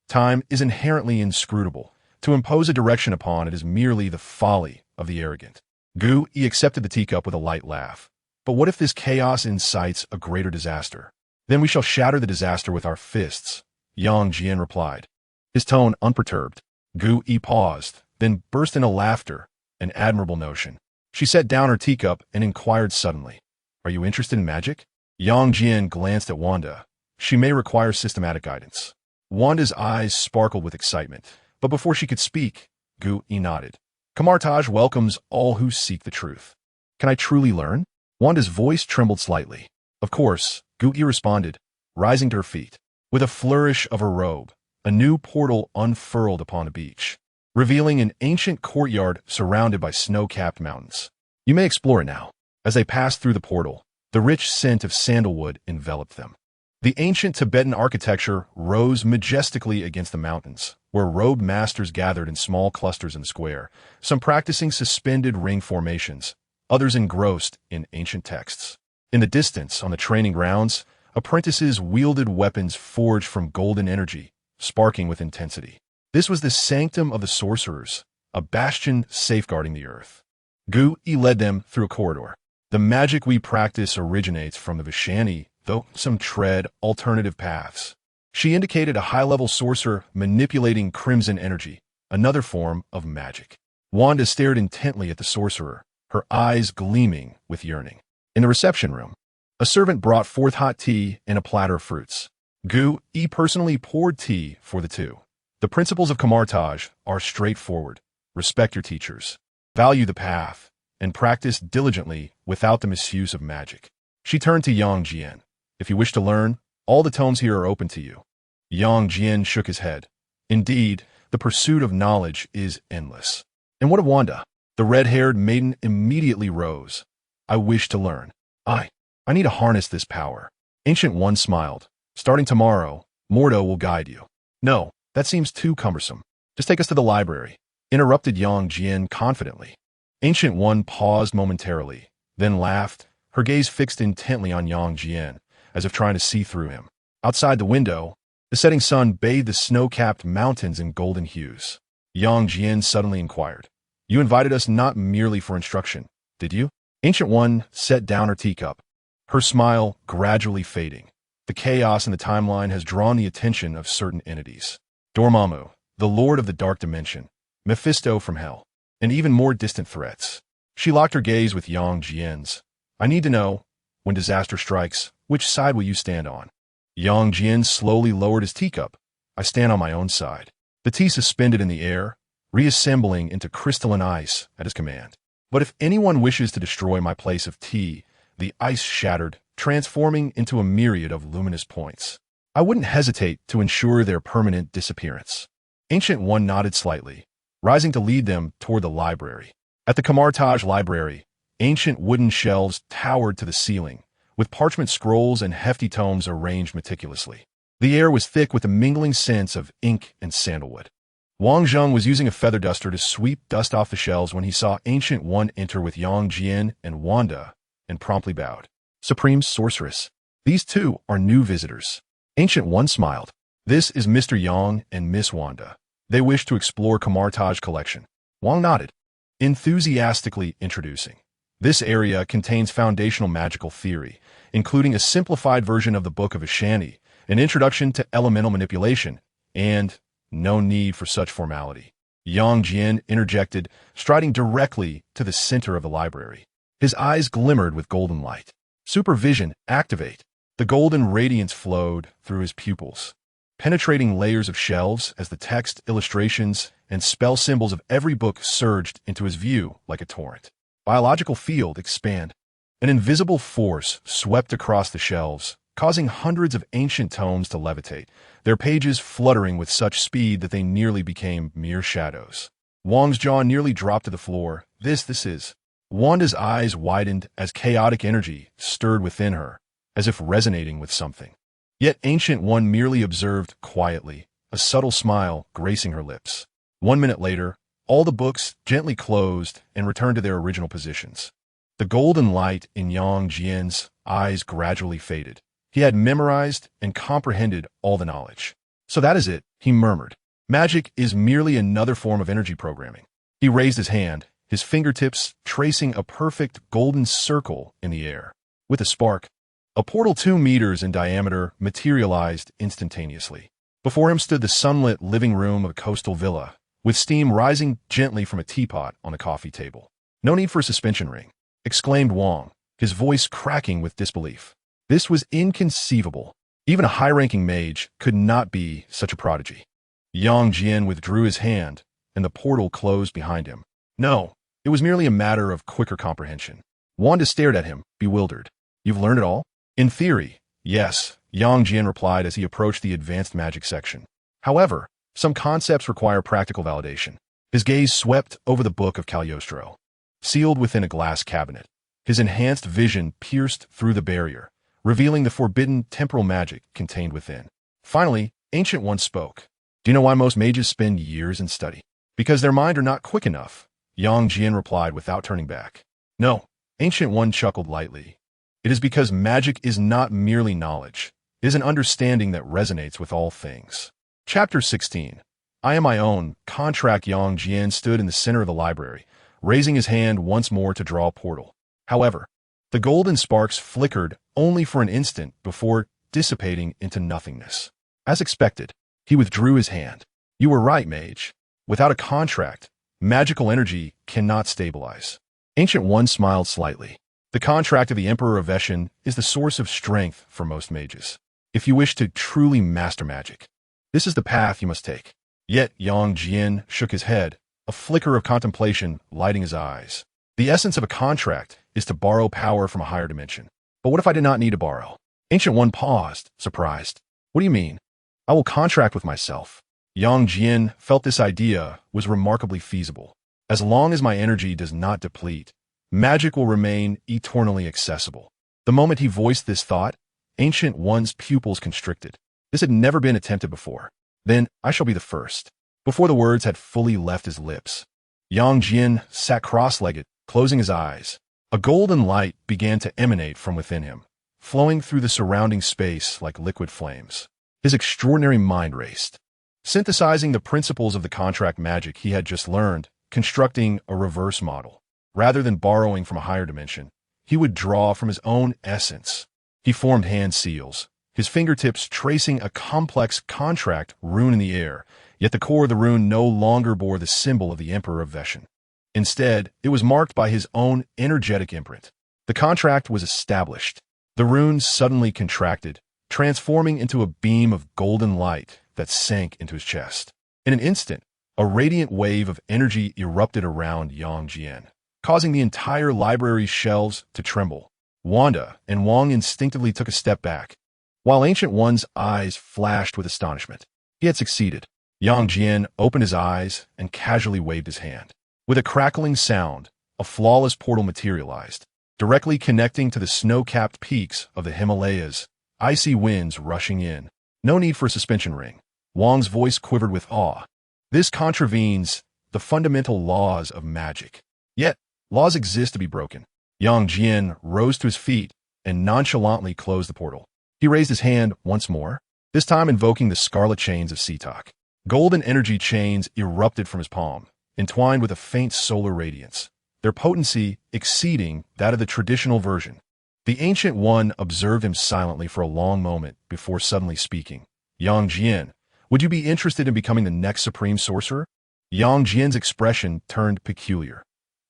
Time is inherently inscrutable. To impose a direction upon it is merely the folly of the arrogant. Gui accepted the teacup with a light laugh. But what if this chaos incites a greater disaster? Then we shall shatter the disaster with our fists, Jian replied, his tone unperturbed. Gui paused, then burst into laughter, an admirable notion. She set down her teacup and inquired suddenly, "Are you interested in magic?" Jian glanced at Wanda. She may require systematic guidance. Wanda's eyes sparkled with excitement, but before she could speak, Gui nodded. Camartage welcomes all who seek the truth. Can I truly learn? Wanda's voice trembled slightly. Of course, Gui responded, rising to her feet. With a flourish of her robe, a new portal unfurled upon the beach, revealing an ancient courtyard surrounded by snow-capped mountains. You may explore it now. As they passed through the portal, the rich scent of sandalwood enveloped them. The ancient Tibetan architecture rose majestically against the mountains, where robed masters gathered in small clusters in the square, some practicing suspended ring formations, others engrossed in ancient texts. In the distance, on the training grounds, apprentices wielded weapons forged from golden energy, sparking with intensity. This was the sanctum of the sorcerers, a bastion safeguarding the earth. Gui led them through a corridor. The magic we practice originates from the Vishani, though some tread alternative paths. She indicated a high-level sorcerer manipulating crimson energy, another form of magic. Wanda stared intently at the sorcerer, her eyes gleaming with yearning. In the reception room, a servant brought forth hot tea and a platter of fruits. Gu-E personally poured tea for the two. The principles of Kamartaj are straightforward. Respect your teachers, value the path, and practice diligently without the misuse of magic. She turned to Yang Jian. If you wish to learn, all the tomes here are open to you. Yang Jian shook his head. Indeed, the pursuit of knowledge is endless. And what of Wanda? The red-haired maiden immediately rose. I wish to learn. I need to harness this power. Ancient One smiled. Starting tomorrow, Mordo will guide you. No, that seems too cumbersome. Just take us to the library, interrupted Yang Jian confidently. Ancient One paused momentarily, then laughed, her gaze fixed intently on Yang Jian, as if trying to see through him. Outside the window, the setting sun bathed the snow-capped mountains in golden hues. Yang Jian suddenly inquired, You invited us not merely for instruction, did you? Ancient One set down her teacup, her smile gradually fading. The chaos in the timeline has drawn the attention of certain entities. Dormammu, the Lord of the Dark Dimension, Mephisto from Hell, and even more distant threats. She locked her gaze with Yang Jian's. I need to know, when disaster strikes, which side will you stand on? Yang Jian slowly lowered his teacup. I stand on my own side. The tea suspended in the air, reassembling into crystalline ice at his command. But if anyone wishes to destroy my place of tea, the ice shattered, transforming into a myriad of luminous points. I wouldn't hesitate to ensure their permanent disappearance. Ancient One nodded slightly, rising to lead them toward the library. At the Kamartaj Library, ancient wooden shelves towered to the ceiling, with parchment scrolls and hefty tomes arranged meticulously. The air was thick with a mingling sense of ink and sandalwood. Wang Zheng was using a feather duster to sweep dust off the shelves when he saw Ancient One enter with Yang Jian and Wanda, and promptly bowed. Supreme Sorceress, these two are new visitors. Ancient One smiled. This is Mr. Yang and Miss Wanda. They wish to explore Kamartaj collection. Wang nodded, enthusiastically introducing. This area contains foundational magical theory, including a simplified version of the Book of S.H.I.E.L.D, an introduction to elemental manipulation, and no need for such formality. Yang Jian interjected, striding directly to the center of the library. His eyes glimmered with golden light. Supervision, activate. The golden radiance flowed through his pupils, penetrating layers of shelves as the text, illustrations, and spell symbols of every book surged into his view like a torrent. Biological field expand. An invisible force swept across the shelves, causing hundreds of ancient tomes to levitate, their pages fluttering with such speed that they nearly became mere shadows. Wang's jaw nearly dropped to the floor. This is. Wanda's eyes widened as chaotic energy stirred within her, as if resonating with something. Yet Ancient One merely observed quietly, a subtle smile gracing her lips. 1 minute later, all the books gently closed and returned to their original positions. The golden light in Yang Jian's eyes gradually faded. He had memorized and comprehended all the knowledge. So that is it, he murmured. Magic is merely another form of energy programming. He raised his hand, his fingertips tracing a perfect golden circle in the air. With a spark, a portal 2 meters in diameter materialized instantaneously. Before him stood the sunlit living room of a coastal villa, with steam rising gently from a teapot on the coffee table. No need for a suspension ring, exclaimed Wang, his voice cracking with disbelief. This was inconceivable. Even a high-ranking mage could not be such a prodigy. Yang Jian withdrew his hand, and the portal closed behind him. No, it was merely a matter of quicker comprehension. Wanda stared at him, bewildered. You've learned it all? In theory, yes, Yang Jian replied as he approached the advanced magic section. However, some concepts require practical validation. His gaze swept over the Book of Cagliostro, sealed within a glass cabinet. His enhanced vision pierced through the barrier, revealing the forbidden temporal magic contained within. Finally, Ancient One spoke. Do you know why most mages spend years in study? Because their mind are not quick enough, Yang Jian replied without turning back. No, Ancient One chuckled lightly. It is because magic is not merely knowledge. It is an understanding that resonates with all things. Chapter 16. I am my own. Contract. Yang Jian stood in the center of the library, raising his hand once more to draw a portal. However, the golden sparks flickered only for an instant before dissipating into nothingness. As expected, he withdrew his hand. You were right, mage. Without a contract, magical energy cannot stabilize. Ancient One smiled slightly. The contract of the Emperor of S.H.I.E.L.D is the source of strength for most mages. If you wish to truly master magic, this is the path you must take. Yet Jian shook his head, a flicker of contemplation lighting his eyes. The essence of a contract is to borrow power from a higher dimension. But what if I did not need to borrow? Ancient One paused, surprised. What do you mean? I will contract with myself. Jian felt this idea was remarkably feasible. As long as my energy does not deplete, magic will remain eternally accessible. The moment he voiced this thought, Ancient One's pupils constricted. This had never been attempted before. Then I shall be the first. Before the words had fully left his lips, Jian sat cross-legged, closing his eyes. A golden light began to emanate from within him, flowing through the surrounding space like liquid flames. His extraordinary mind raced, synthesizing the principles of the contract magic he had just learned, constructing a reverse model. Rather than borrowing from a higher dimension, he would draw from his own essence. He formed hand seals, his fingertips tracing a complex contract rune in the air, yet the core of the rune no longer bore the symbol of the Emperor of S.H.I.E.L.D. Instead, it was marked by his own energetic imprint. The contract was established. The runes suddenly contracted, transforming into a beam of golden light that sank into his chest. In an instant, a radiant wave of energy erupted around Jian, causing the entire library's shelves to tremble. Wanda and Wang instinctively took a step back, while Ancient One's eyes flashed with astonishment. He had succeeded. Jian opened his eyes and casually waved his hand. With a crackling sound, a flawless portal materialized, directly connecting to the snow-capped peaks of the Himalayas, icy winds rushing in. No need for a suspension ring. Wang's voice quivered with awe. This contravenes the fundamental laws of magic. Yet, laws exist to be broken. Jian rose to his feet and nonchalantly closed the portal. He raised his hand once more, this time invoking the scarlet chains of S.H.I.E.L.D. Golden energy chains erupted from his palm, entwined with a faint solar radiance, their potency exceeding that of the traditional version. The Ancient One observed him silently for a long moment before suddenly speaking. Jian, would you be interested in becoming the next supreme sorcerer? Jian's expression turned peculiar.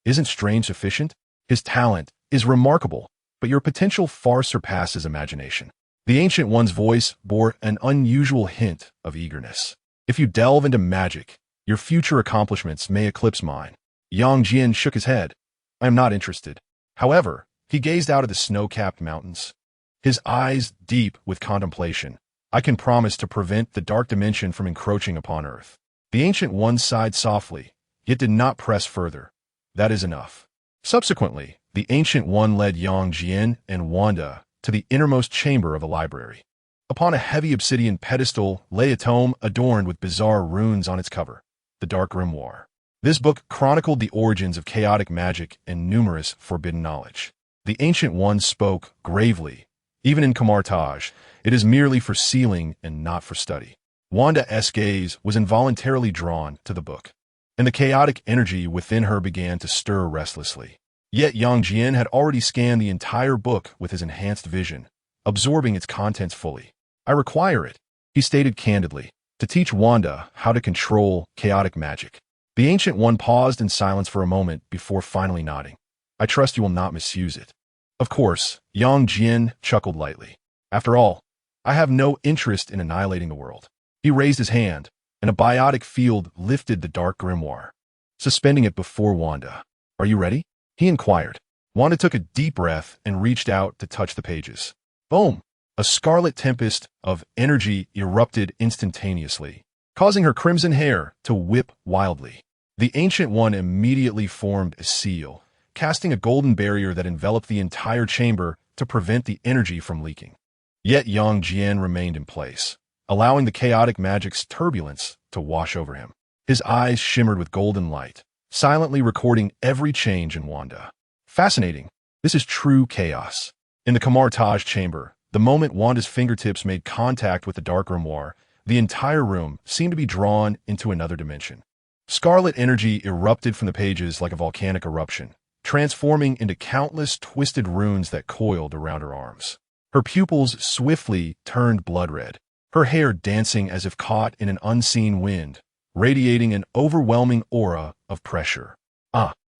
Isn't strange sufficient? His talent is remarkable, but your potential far surpasses imagination. The Ancient One's voice bore an unusual hint of eagerness. If you delve into magic, your future accomplishments may eclipse mine. Jian shook his head. I am not interested. However, he gazed out at the snow-capped mountains, his eyes deep with contemplation. I can promise to prevent the dark dimension from encroaching upon Earth. The Ancient One sighed softly, yet did not press further. That is enough. Subsequently, the Ancient One led Jian and Wanda to the innermost chamber of the library. Upon a heavy obsidian pedestal lay a tome adorned with bizarre runes on its cover, the Dark Grimoire. This book chronicled the origins of chaotic magic and numerous forbidden knowledge. The Ancient One spoke gravely. Even in Camartage, it is merely for sealing and not for study. Wanda's gaze was involuntarily drawn to the book, and the chaotic energy within her began to stir restlessly. Yet Jian had already scanned the entire book with his enhanced vision, absorbing its contents fully. I require it, he stated candidly, to teach Wanda how to control chaotic magic. The Ancient One paused in silence for a moment before finally nodding. I trust you will not misuse it. Of course, Jian chuckled lightly. After all, I have no interest in annihilating the world. He raised his hand, and a biotic field lifted the Dark Grimoire, suspending it before Wanda. Are you ready? He inquired. Wanda took a deep breath and reached out to touch the pages. Boom! A scarlet tempest of energy erupted instantaneously, causing her crimson hair to whip wildly. The Ancient One immediately formed a seal, casting a golden barrier that enveloped the entire chamber to prevent the energy from leaking. Yet Jian remained in place, allowing the chaotic magic's turbulence to wash over him. His eyes shimmered with golden light, silently recording every change in Wanda. Fascinating. This is true chaos. In the Camartage chamber, the moment Wanda's fingertips made contact with the Dark Grimoire, the entire room seemed to be drawn into another dimension. Scarlet energy erupted from the pages like a volcanic eruption, transforming into countless twisted runes that coiled around her arms. Her pupils swiftly turned blood red, her hair dancing as if caught in an unseen wind, radiating an overwhelming aura of pressure.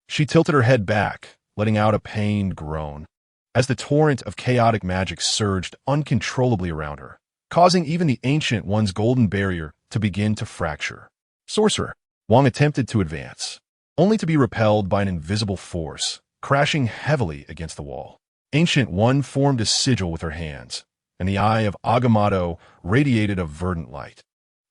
She tilted her head back, letting out a pained groan, as the torrent of chaotic magic surged uncontrollably around her, causing even the Ancient One's golden barrier to begin to fracture. Sorcerer Wang attempted to advance, only to be repelled by an invisible force, crashing heavily against the wall. Ancient One formed a sigil with her hands, and the eye of Agamotto radiated a verdant light,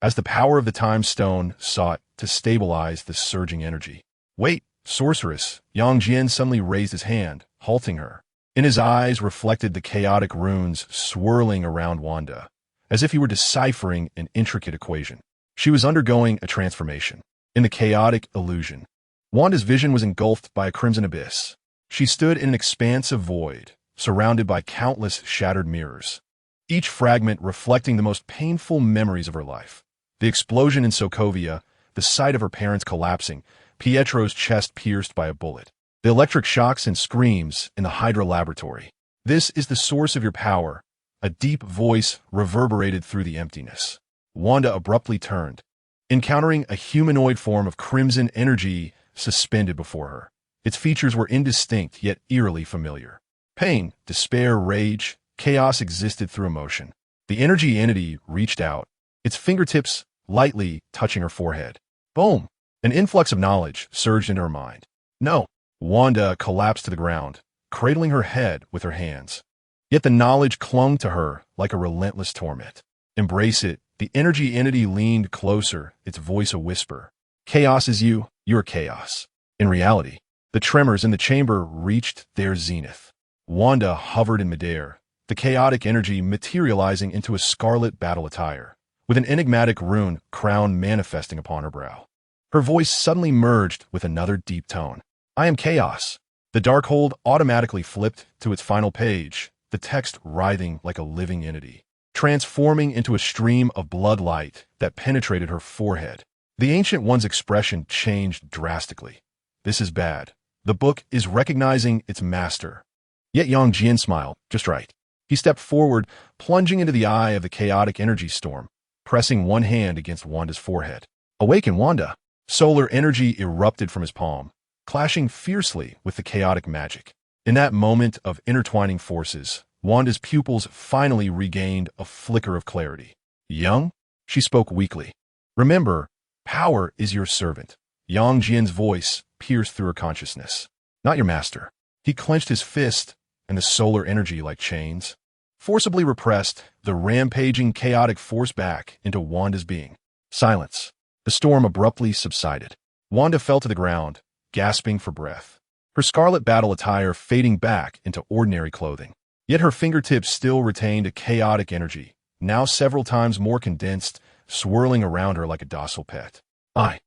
as the power of the Time Stone sought to stabilize the surging energy. Wait, sorceress! Yang Jian suddenly raised his hand, halting her. In his eyes reflected the chaotic runes swirling around Wanda, as if he were deciphering an intricate equation. She was undergoing a transformation. In the chaotic illusion, Wanda's vision was engulfed by a crimson abyss. She stood in an expanse of void, surrounded by countless shattered mirrors, each fragment reflecting the most painful memories of her life. The explosion in Sokovia, the sight of her parents collapsing, Pietro's chest pierced by a bullet, the electric shocks and screams in the Hydra laboratory. This is the source of your power. A deep voice reverberated through the emptiness. Wanda abruptly turned, encountering a humanoid form of crimson energy suspended before her. Its features were indistinct yet eerily familiar. Pain, despair, rage, chaos existed through emotion. The energy entity reached out, its fingertips lightly touching her forehead. Boom! An influx of knowledge surged into her mind. No! Wanda collapsed to the ground, cradling her head with her hands. Yet the knowledge clung to her like a relentless torment. Embrace it. The energy entity leaned closer, its voice a whisper. Chaos is you, you're chaos. In reality, the tremors in the chamber reached their zenith. Wanda hovered in midair, the chaotic energy materializing into a scarlet battle attire, with an enigmatic rune crown manifesting upon her brow. Her voice suddenly merged with another deep tone. I am chaos. The Darkhold automatically flipped to its final page, the text writhing like a living entity, transforming into a stream of blood light that penetrated her forehead. The Ancient One's expression changed drastically. This is bad. The book is recognizing its master. Yet Yang Jian smiled, just right. He stepped forward, plunging into the eye of the chaotic energy storm, pressing one hand against Wanda's forehead. Awaken, Wanda! Solar energy erupted from his palm, clashing fiercely with the chaotic magic. In that moment of intertwining forces, Wanda's pupils finally regained a flicker of clarity. Young? She spoke weakly. Remember, power is your servant. Yang Jian's voice pierced through her consciousness. Not your master. He clenched his fist, and the solar energy, like chains, forcibly repressed the rampaging chaotic force back into Wanda's being. Silence. The storm abruptly subsided. Wanda fell to the ground, gasping for breath, her scarlet battle attire fading back into ordinary clothing. Yet her fingertips still retained a chaotic energy, now several times more condensed, swirling around her like a docile pet. I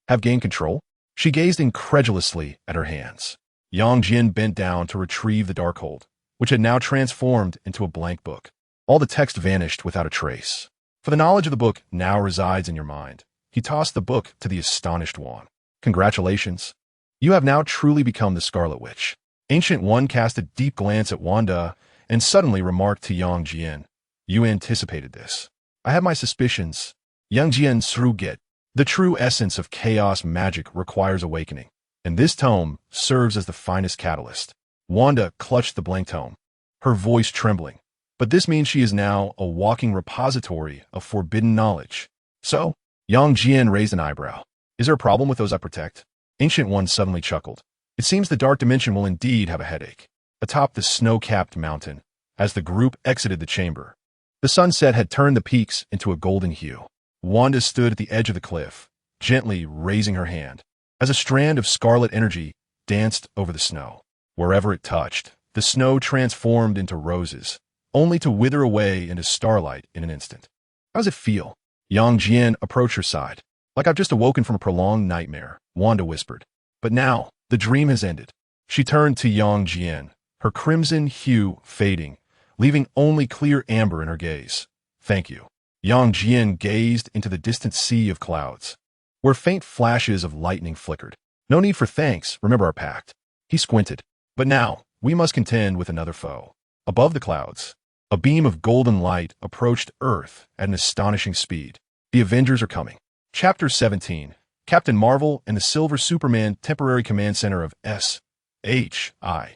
have gained control? She gazed incredulously at her hands. Yang Jian bent down to retrieve the Darkhold, which had now transformed into a blank book. All the text vanished without a trace. For the knowledge of the book now resides in your mind. He tossed the book to the astonished Wang. Congratulations. You have now truly become the Scarlet Witch. Ancient One cast a deep glance at Wanda and suddenly remarked to Yang Jian. You anticipated this. I have my suspicions. Yang Jian Sruget. The true essence of chaos magic requires awakening, and this tome serves as the finest catalyst. Wanda clutched the blank tome, her voice trembling. But this means she is now a walking repository of forbidden knowledge. So, Yang Jian raised an eyebrow. Is there a problem with those I protect? Ancient One suddenly chuckled. It seems the dark dimension will indeed have a headache. Atop the snow-capped mountain, as the group exited the chamber, the sunset had turned the peaks into a golden hue. Wanda stood at the edge of the cliff, gently raising her hand, as a strand of scarlet energy danced over the snow. Wherever it touched, the snow transformed into roses, only to wither away into starlight in an instant. How does it feel? Yang Jian approached her side. Like I've just awoken from a prolonged nightmare, Wanda whispered. But now, the dream has ended. She turned to Yang Jian, her crimson hue fading, leaving only clear amber in her gaze. Thank you. Yang Jian gazed into the distant sea of clouds, where faint flashes of lightning flickered. No need for thanks, remember our pact. He squinted. But now, we must contend with another foe. Above the clouds, a beam of golden light approached Earth at an astonishing speed. The Avengers are coming. Chapter 17. Captain Marvel and the Silver Superman Temporary Command Center of S.H.I.E.L.D. S.H.I.E.L.D.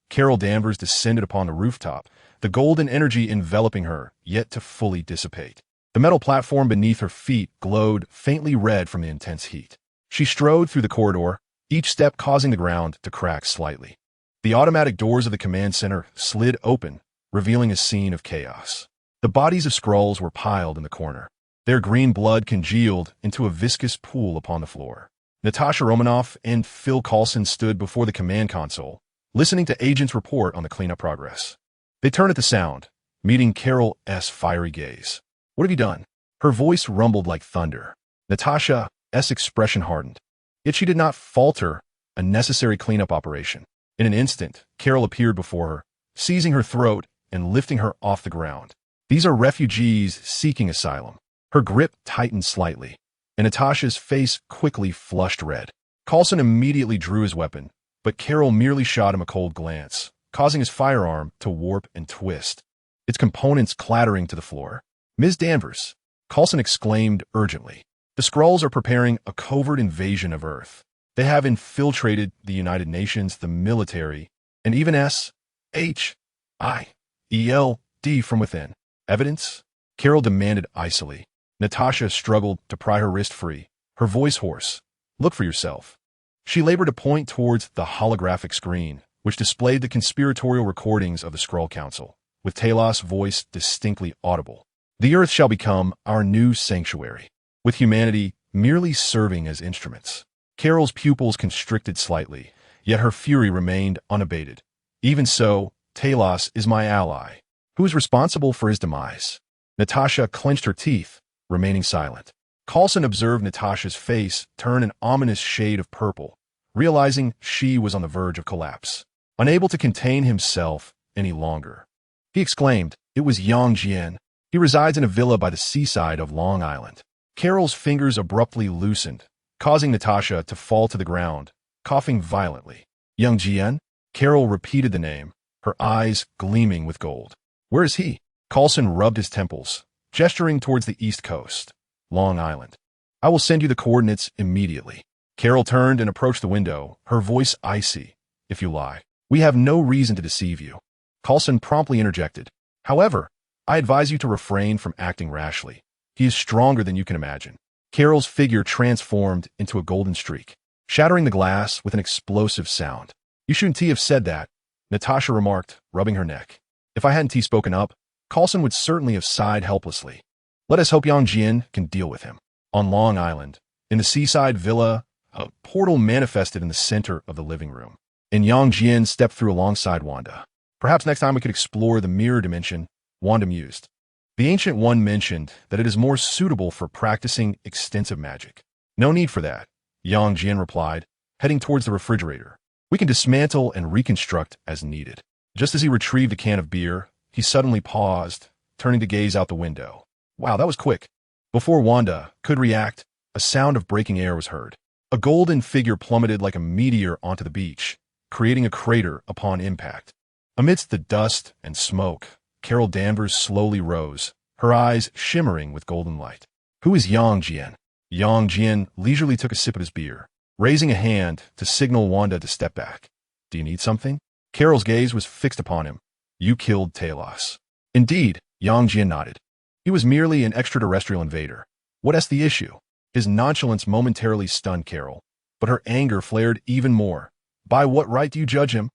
Carol Danvers descended upon the rooftop, the golden energy enveloping her, yet to fully dissipate. The metal platform beneath her feet glowed faintly red from the intense heat. She strode through the corridor, each step causing the ground to crack slightly. The automatic doors of the command center slid open, revealing a scene of chaos. The bodies of Skrulls were piled in the corner. Their green blood congealed into a viscous pool upon the floor. Natasha Romanoff and Phil Coulson stood before the command console, listening to agents report on the cleanup progress. They turned at the sound, meeting Carol S.'s fiery gaze. "What have you done?" Her voice rumbled like thunder. Natasha's expression hardened. Yet she did not falter, a necessary cleanup operation. In an instant, Carol appeared before her, seizing her throat and lifting her off the ground. "These are refugees seeking asylum." Her grip tightened slightly, and Natasha's face quickly flushed red. Coulson immediately drew his weapon, but Carol merely shot him a cold glance, causing his firearm to warp and twist, its components clattering to the floor. "Ms. Danvers," Coulson exclaimed urgently, "the Skrulls are preparing a covert invasion of Earth. They have infiltrated the United Nations, the military, and even S.H.I.E.L.D. from within. Evidence?" Carol demanded icily. Natasha struggled to pry her wrist free, her voice hoarse. "Look for yourself." She labored to point towards the holographic screen, which displayed the conspiratorial recordings of the Skrull Council, with Talos' voice distinctly audible. "The Earth shall become our new sanctuary, with humanity merely serving as instruments." Carol's pupils constricted slightly, yet her fury remained unabated. "Even so, Talos is my ally. Who is responsible for his demise?" Natasha clenched her teeth, remaining silent. Coulson observed Natasha's face turn an ominous shade of purple, realizing she was on the verge of collapse. Unable to contain himself any longer, he exclaimed, "It was Jian. He resides in a villa by the seaside of Long Island." Carol's fingers abruptly loosened, causing Natasha to fall to the ground, coughing violently. Jian? Carol repeated the name, her eyes gleaming with gold. "Where is he?" Coulson rubbed his temples, gesturing towards the East Coast, Long Island. "I will send you the coordinates immediately." Carol turned and approached the window, her voice icy. "If you lie, we have no reason to deceive you." Coulson promptly interjected. "However, I advise you to refrain from acting rashly. He is stronger than you can imagine." Carol's figure transformed into a golden streak, shattering the glass with an explosive sound. "You shouldn't have said that," Natasha remarked, rubbing her neck. If I hadn't spoken up, Coulson would certainly have sighed helplessly. "Let us hope Jian can deal with him." On Long Island, in the seaside villa, a portal manifested in the center of the living room, and Jian stepped through alongside Wanda. "Perhaps next time we could explore the mirror dimension," Wanda mused. "The Ancient One mentioned that it is more suitable for practicing extensive magic." "No need for that," Jian replied, heading towards the refrigerator. "We can dismantle and reconstruct as needed." Just as he retrieved a can of beer, he suddenly paused, turning to gaze out the window. "Wow, that was quick." Before Wanda could react, a sound of breaking air was heard. A golden figure plummeted like a meteor onto the beach, creating a crater upon impact. Amidst the dust and smoke, Carol Danvers slowly rose, her eyes shimmering with golden light. "Who is Jian?" Jian leisurely took a sip of his beer, raising a hand to signal Wanda to step back. "Do you need something?" Carol's gaze was fixed upon him. "You killed Talos." "Indeed," Jian nodded. "He was merely an extraterrestrial invader. What's the issue?" His nonchalance momentarily stunned Carol, but her anger flared even more. "By what right do you judge him?"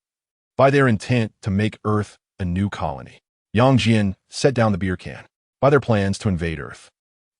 "By their intent to make Earth a new colony." Jian set down the beer can. "By their plans to invade Earth.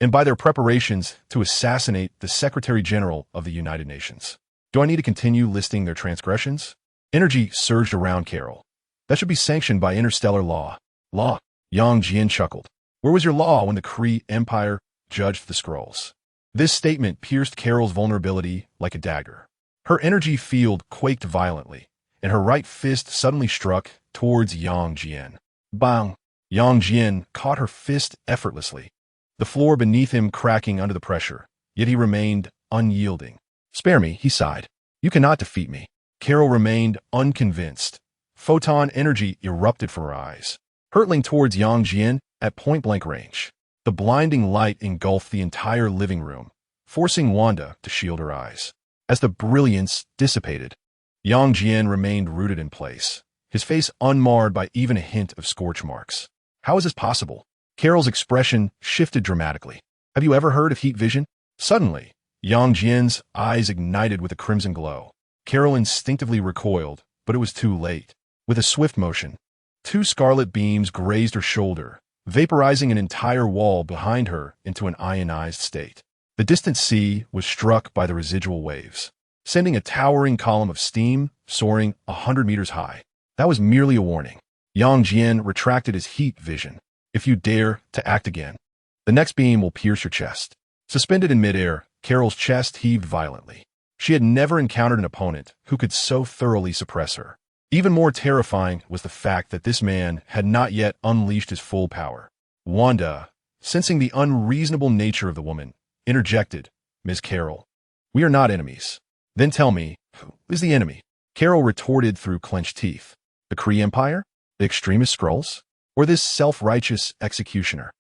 And by their preparations to assassinate the Secretary General of the United Nations." "Do I need to continue listing their transgressions?" Energy surged around Carol. "That should be sanctioned by interstellar law." "Law?" Jian chuckled. "Where was your law when the Kree Empire judged the Skrulls?" This statement pierced Carol's vulnerability like a dagger. Her energy field quaked violently, and her right fist suddenly struck towards Jian. Bang! Jian caught her fist effortlessly, the floor beneath him cracking under the pressure, yet he remained unyielding. "Spare me," he sighed. "You cannot defeat me." Carol remained unconvinced. Photon energy erupted from her eyes, hurtling towards Jian at point-blank range. The blinding light engulfed the entire living room, forcing Wanda to shield her eyes. As the brilliance dissipated, Yang Jian remained rooted in place, his face unmarred by even a hint of scorch marks. How is this possible? Carol's expression shifted dramatically. Have you ever heard of heat vision? Suddenly, Yang Jian's eyes ignited with a crimson glow. Carol instinctively recoiled, but it was too late. With a swift motion, two scarlet beams grazed her shoulder, vaporizing an entire wall behind her into an ionized state. The distant sea was struck by the residual waves, sending a towering column of steam soaring 100 meters high. That was merely a warning. Yang Jian retracted his heat vision. If you dare to act again, the next beam will pierce your chest. Suspended in midair, Carol's chest heaved violently. She had never encountered an opponent who could so thoroughly suppress her. Even more terrifying was the fact that this man had not yet unleashed his full power. Wanda, sensing the unreasonable nature of the woman, interjected, "Ms. Carol, we are not enemies." "Then tell me, who is the enemy?" Carol retorted through clenched teeth. "The Kree Empire? The extremist Skrulls? Or this self-righteous executioner?"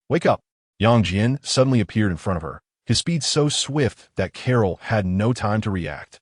"Wake up!" Yang Jian suddenly appeared in front of her, his speed so swift that Carol had no time to react.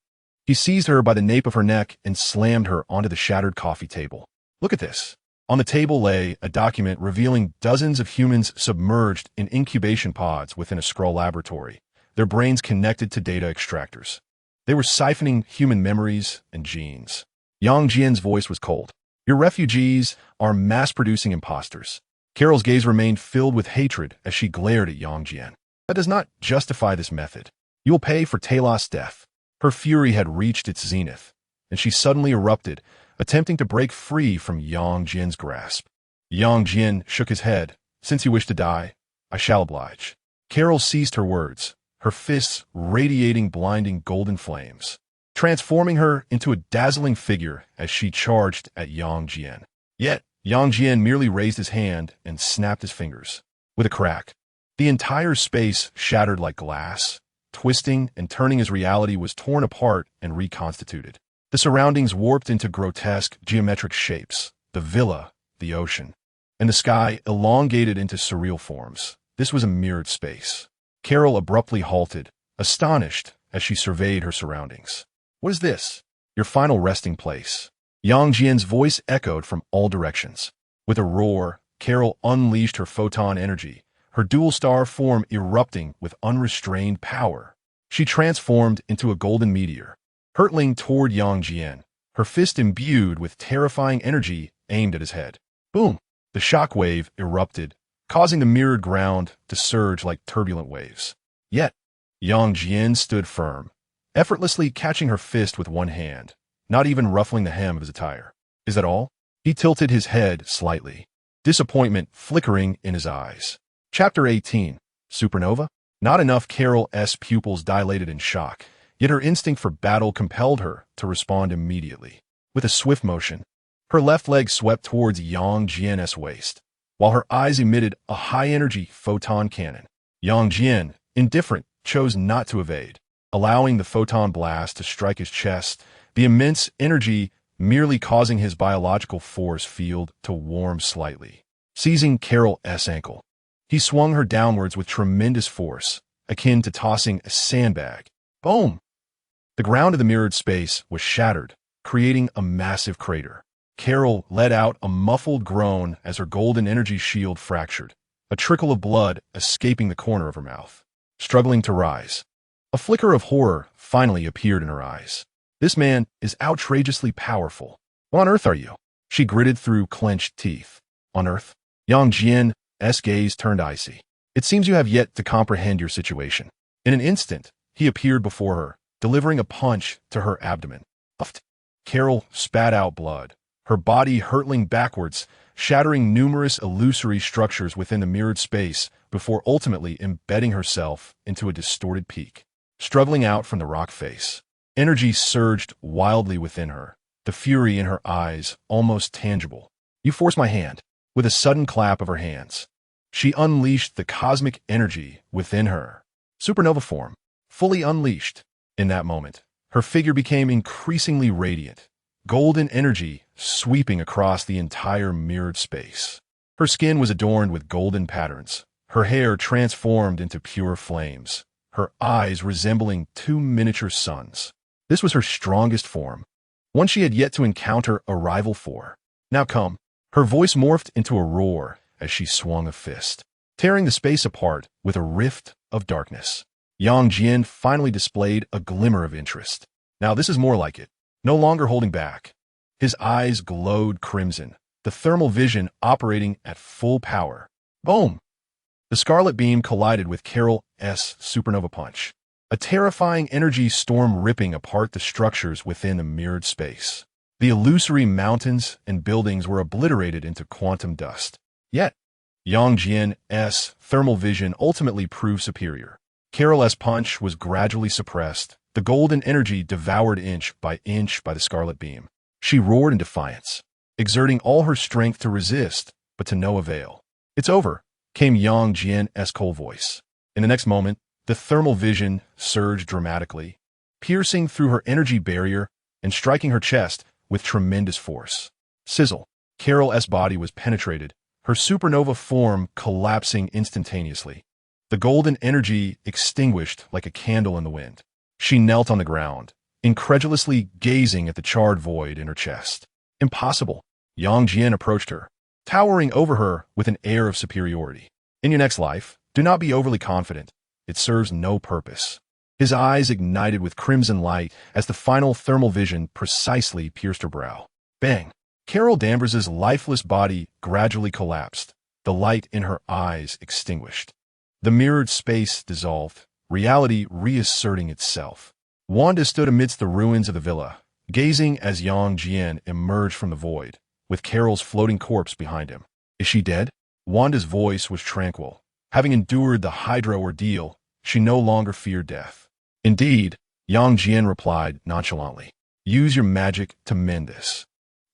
He seized her by the nape of her neck and slammed her onto the shattered coffee table. "Look at this." On the table lay a document revealing dozens of humans submerged in incubation pods within a Skrull laboratory, their brains connected to data extractors. They were siphoning human memories and genes. Yang Jian's voice was cold. "Your refugees are mass-producing imposters." Carol's gaze remained filled with hatred as she glared at Yang Jian. "That does not justify this method. You will pay for Talos' death." Her fury had reached its zenith, and she suddenly erupted, attempting to break free from Yang Jian's grasp. Yang Jian shook his head. "Since you wish to die, I shall oblige." Carol ceased her words, her fists radiating blinding golden flames, transforming her into a dazzling figure as she charged at Yang Jian. Yet, Yang Jian merely raised his hand and snapped his fingers. With a crack, the entire space shattered like glass, twisting and turning as reality was torn apart and reconstituted. The surroundings warped into grotesque geometric shapes, the villa, the ocean, and the sky elongated into surreal forms. This was a mirrored space. Carol abruptly halted, astonished as she surveyed her surroundings. "What is this?" "Your final resting place." Yang Jian's voice echoed from all directions. With a roar, Carol unleashed her photon energy, her dual-star form erupting with unrestrained power. She transformed into a golden meteor, hurtling toward Yang Jian, her fist imbued with terrifying energy aimed at his head. Boom! The shockwave erupted, causing the mirrored ground to surge like turbulent waves. Yet, Yang Jian stood firm, effortlessly catching her fist with one hand, not even ruffling the hem of his attire. "Is that all?" He tilted his head slightly, disappointment flickering in his eyes. Chapter 18. Supernova? Not enough. Carol's pupils dilated in shock, yet her instinct for battle compelled her to respond immediately. With a swift motion, her left leg swept towards Yang Jian's waist, while her eyes emitted a high-energy photon cannon. Yang Jian, indifferent, chose not to evade, allowing the photon blast to strike his chest, the immense energy merely causing his biological force field to warm slightly. Seizing Carol's ankle, he swung her downwards with tremendous force, akin to tossing a sandbag. Boom! The ground of the mirrored space was shattered, creating a massive crater. Carol let out a muffled groan as her golden energy shield fractured, a trickle of blood escaping the corner of her mouth. Struggling to rise, a flicker of horror finally appeared in her eyes. "This man is outrageously powerful. What on earth are you?" She gritted through clenched teeth. "On earth?" Yang Jian's gaze turned icy. "It seems you have yet to comprehend your situation." In an instant, he appeared before her, delivering a punch to her abdomen. Puffed. Carol spat out blood, her body hurtling backwards, shattering numerous illusory structures within the mirrored space before ultimately embedding herself into a distorted peak. Struggling out from the rock face, energy surged wildly within her, the fury in her eyes almost tangible. "You force my hand." With a sudden clap of her hands, she unleashed the cosmic energy within her. Supernova form, fully unleashed. In that moment, her figure became increasingly radiant, golden energy sweeping across the entire mirrored space. Her skin was adorned with golden patterns, her hair transformed into pure flames, her eyes resembling two miniature suns. This was her strongest form, one she had yet to encounter a rival for. Now come. Her voice morphed into a roar as she swung a fist, tearing the space apart with a rift of darkness. Jian finally displayed a glimmer of interest. Now this is more like it. No longer holding back. His eyes glowed crimson, the thermal vision operating at full power. Boom! The scarlet beam collided with Carol's supernova punch, a terrifying energy storm ripping apart the structures within a mirrored space. The illusory mountains and buildings were obliterated into quantum dust. Yet, Jian's thermal vision ultimately proved superior. Carol's punch was gradually suppressed, the golden energy devoured inch by the scarlet beam. She roared in defiance, exerting all her strength to resist, but to no avail. "It's over," came Jian's cold voice. In the next moment, the thermal vision surged dramatically, piercing through her energy barrier and striking her chest with tremendous force. Sizzle. Carol's body was penetrated, her supernova form collapsing instantaneously. The golden energy extinguished like a candle in the wind. She knelt on the ground, incredulously gazing at the charred void in her chest. "Impossible." Jian approached her, towering over her with an air of superiority. "In your next life, do not be overly confident. It serves no purpose." His eyes ignited with crimson light as the final thermal vision precisely pierced her brow. Bang! Carol Danvers's lifeless body gradually collapsed, the light in her eyes extinguished. The mirrored space dissolved, reality reasserting itself. Wanda stood amidst the ruins of the villa, gazing as Jian emerged from the void, with Carol's floating corpse behind him. "Is she dead?" Wanda's voice was tranquil. Having endured the Hydra ordeal, she no longer feared death. "Indeed," Jian replied nonchalantly. "Use your magic to mend this.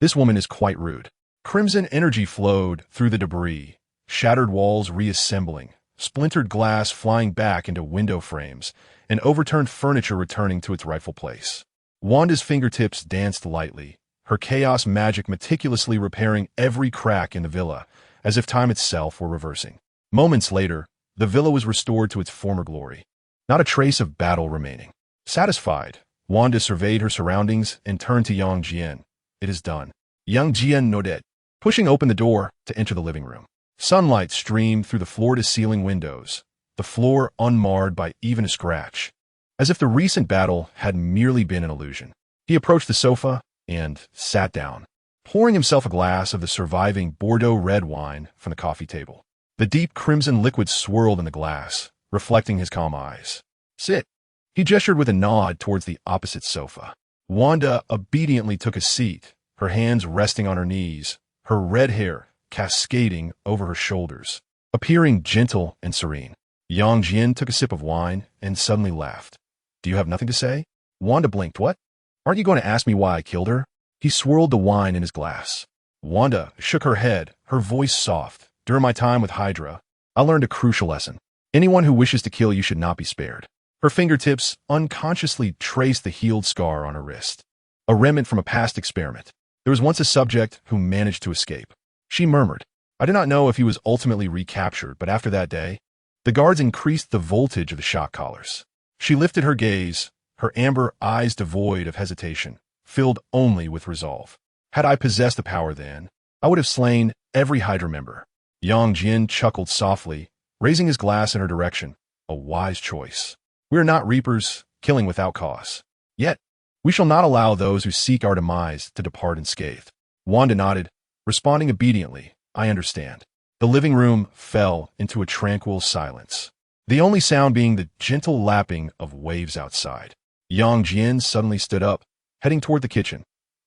This woman is quite rude." Crimson energy flowed through the debris, shattered walls reassembling, splintered glass flying back into window frames, and overturned furniture returning to its rightful place. Wanda's fingertips danced lightly, her chaos magic meticulously repairing every crack in the villa, as if time itself were reversing. Moments later, the villa was restored to its former glory. Not a trace of battle remaining. Satisfied, Wanda surveyed her surroundings and turned to Jian. "It is done." Jian nodded, pushing open the door to enter the living room. Sunlight streamed through the floor-to-ceiling windows, the floor unmarred by even a scratch, as if the recent battle had merely been an illusion. He approached the sofa and sat down, pouring himself a glass of the surviving Bordeaux red wine from the coffee table. The deep crimson liquid swirled in the glass, reflecting his calm eyes. "Sit." He gestured with a nod towards the opposite sofa. Wanda obediently took a seat, her hands resting on her knees, her red hair cascading over her shoulders, appearing gentle and serene. Jian took a sip of wine and suddenly laughed. "Do you have nothing to say?" Wanda blinked. "What? Aren't you going to ask me why I killed her?" He swirled the wine in his glass. Wanda shook her head, her voice soft. "During my time with Hydra, I learned a crucial lesson. Anyone who wishes to kill you should not be spared." Her fingertips unconsciously traced the healed scar on her wrist, a remnant from a past experiment. There was once a subject who managed to escape. She murmured. "I do not know if he was ultimately recaptured, but after that day, the guards increased the voltage of the shock collars." She lifted her gaze, her amber eyes devoid of hesitation, filled only with resolve. "Had I possessed the power then, I would have slain every Hydra member." Jian chuckled softly, raising his glass in her direction. "A wise choice. We are not reapers, killing without cause. Yet, we shall not allow those who seek our demise to depart unscathed." Wanda nodded, responding obediently. "I understand." The living room fell into a tranquil silence, the only sound being the gentle lapping of waves outside. Jian suddenly stood up, heading toward the kitchen.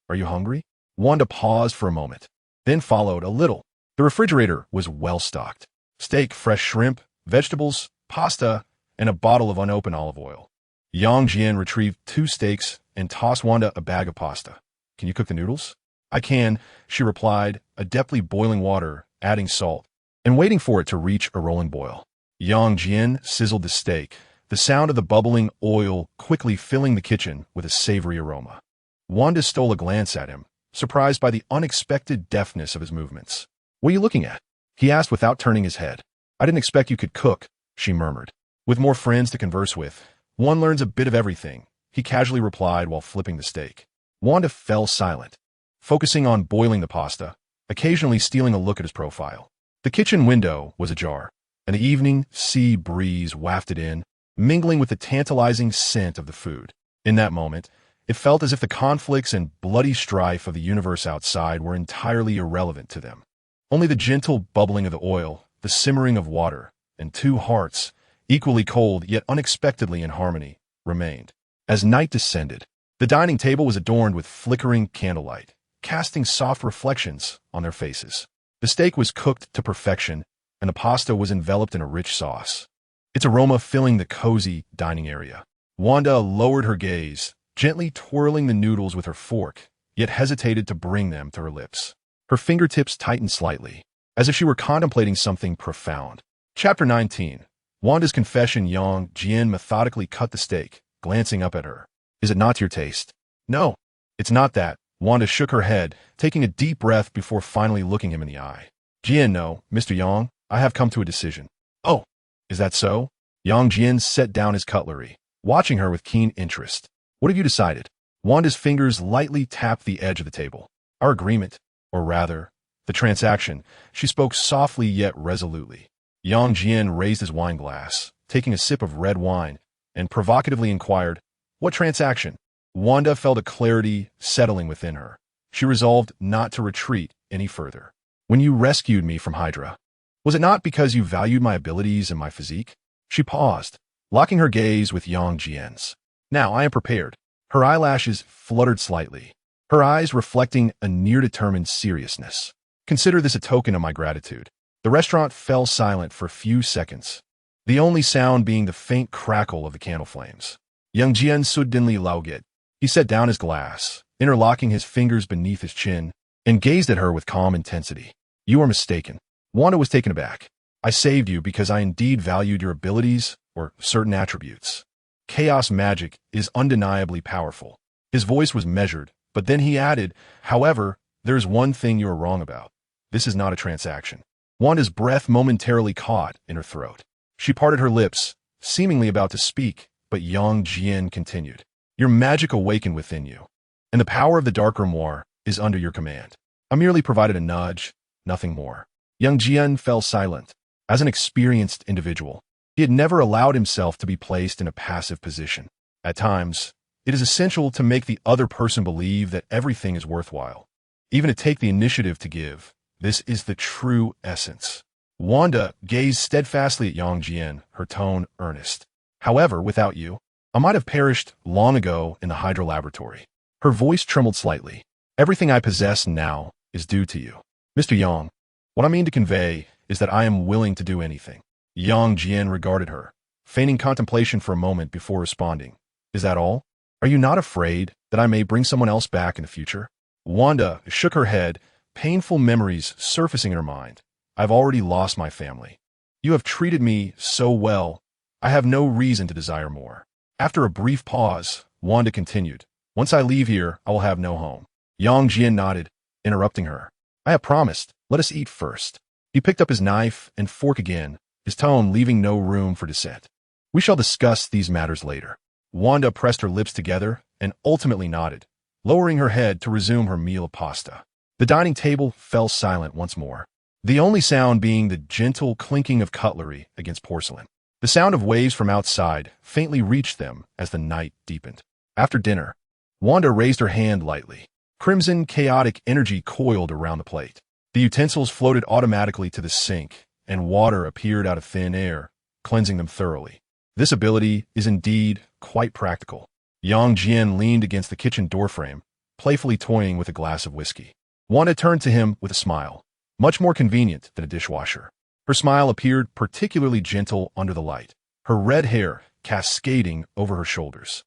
"Are you hungry?" Wanda paused for a moment, then followed a little. The refrigerator was well stocked. Steak, fresh shrimp, vegetables, pasta, and a bottle of unopened olive oil. Jian retrieved 2 steaks and tossed Wanda a bag of pasta. "Can you cook the noodles?" "I can," she replied, adeptly boiling water, adding salt, and waiting for it to reach a rolling boil. Jian sizzled the steak, the sound of the bubbling oil quickly filling the kitchen with a savory aroma. Wanda stole a glance at him, surprised by the unexpected deftness of his movements. "What are you looking at?" he asked without turning his head. "I didn't expect you could cook," she murmured. With more friends to converse with, one learns a bit of everything, he casually replied while flipping the steak. Wanda fell silent, focusing on boiling the pasta, occasionally stealing a look at his profile. The kitchen window was ajar, and the evening sea breeze wafted in, mingling with the tantalizing scent of the food. In that moment, it felt as if the conflicts and bloody strife of the universe outside were entirely irrelevant to them. Only the gentle bubbling of the oil, the simmering of water, and two hearts, equally cold yet unexpectedly in harmony, remained. As night descended, the dining table was adorned with flickering candlelight, casting soft reflections on their faces. The steak was cooked to perfection, and the pasta was enveloped in a rich sauce, its aroma filling the cozy dining area. Wanda lowered her gaze, gently twirling the noodles with her fork, yet hesitated to bring them to her lips. Her fingertips tightened slightly, as if she were contemplating something profound. Chapter 19. Wanda's confession. Jian methodically cut the steak, glancing up at her. Is it not to your taste? No, it's not that. Wanda shook her head, taking a deep breath before finally looking him in the eye. Jian, no, Mr. Yang, I have come to a decision. Oh, is that so? Jian set down his cutlery, watching her with keen interest. What have you decided? Wanda's fingers lightly tapped the edge of the table. Our agreement, or rather, the transaction, she spoke softly yet resolutely. Jian raised his wine glass, taking a sip of red wine, and provocatively inquired, what transaction? Wanda felt a clarity settling within her. She resolved not to retreat any further. When you rescued me from Hydra, was it not because you valued my abilities and my physique? She paused, locking her gaze with Jian's. Now I am prepared. Her eyelashes fluttered slightly, her eyes reflecting a near-determined seriousness. Consider this a token of my gratitude. The restaurant fell silent for a few seconds, the only sound being the faint crackle of the candle flames. Jian suddenly laughed. He set down his glass, interlocking his fingers beneath his chin, and gazed at her with calm intensity. You are mistaken. Wanda was taken aback. I saved you because I indeed valued your abilities or certain attributes. Chaos magic is undeniably powerful. His voice was measured, but then he added, however, there is one thing you are wrong about. This is not a transaction. Wanda's breath momentarily caught in her throat. She parted her lips, seemingly about to speak, but Jian continued. Your magic awakened within you, and the power of the dark grimoire is under your command. I merely provided a nudge, nothing more. Jian fell silent. As an experienced individual, he had never allowed himself to be placed in a passive position. At times, it is essential to make the other person believe that everything is worthwhile, even to take the initiative to give. This is the true essence. Wanda gazed steadfastly at Jian, her tone earnest. However, without you, I might have perished long ago in the Hydra laboratory. Her voice trembled slightly. Everything I possess now is due to you. Mr. Yang, what I mean to convey is that I am willing to do anything. Jian regarded her, feigning contemplation for a moment before responding. Is that all? Are you not afraid that I may bring someone else back in the future? Wanda shook her head, painful memories surfacing in her mind. I've already lost my family. You have treated me so well, I have no reason to desire more. After a brief pause, Wanda continued, once I leave here, I will have no home. Jian nodded, interrupting her. I have promised. Let us eat first. He picked up his knife and fork again, his tone leaving no room for dissent. We shall discuss these matters later. Wanda pressed her lips together and ultimately nodded, lowering her head to resume her meal of pasta. The dining table fell silent once more, the only sound being the gentle clinking of cutlery against porcelain. The sound of waves from outside faintly reached them as the night deepened. After dinner, Wanda raised her hand lightly. Crimson, chaotic energy coiled around the plate. The utensils floated automatically to the sink, and water appeared out of thin air, cleansing them thoroughly. This ability is indeed quite practical. Jian leaned against the kitchen doorframe, playfully toying with a glass of whiskey. Wanda turned to him with a smile, much more convenient than a dishwasher. Her smile appeared particularly gentle under the light, her red hair cascading over her shoulders.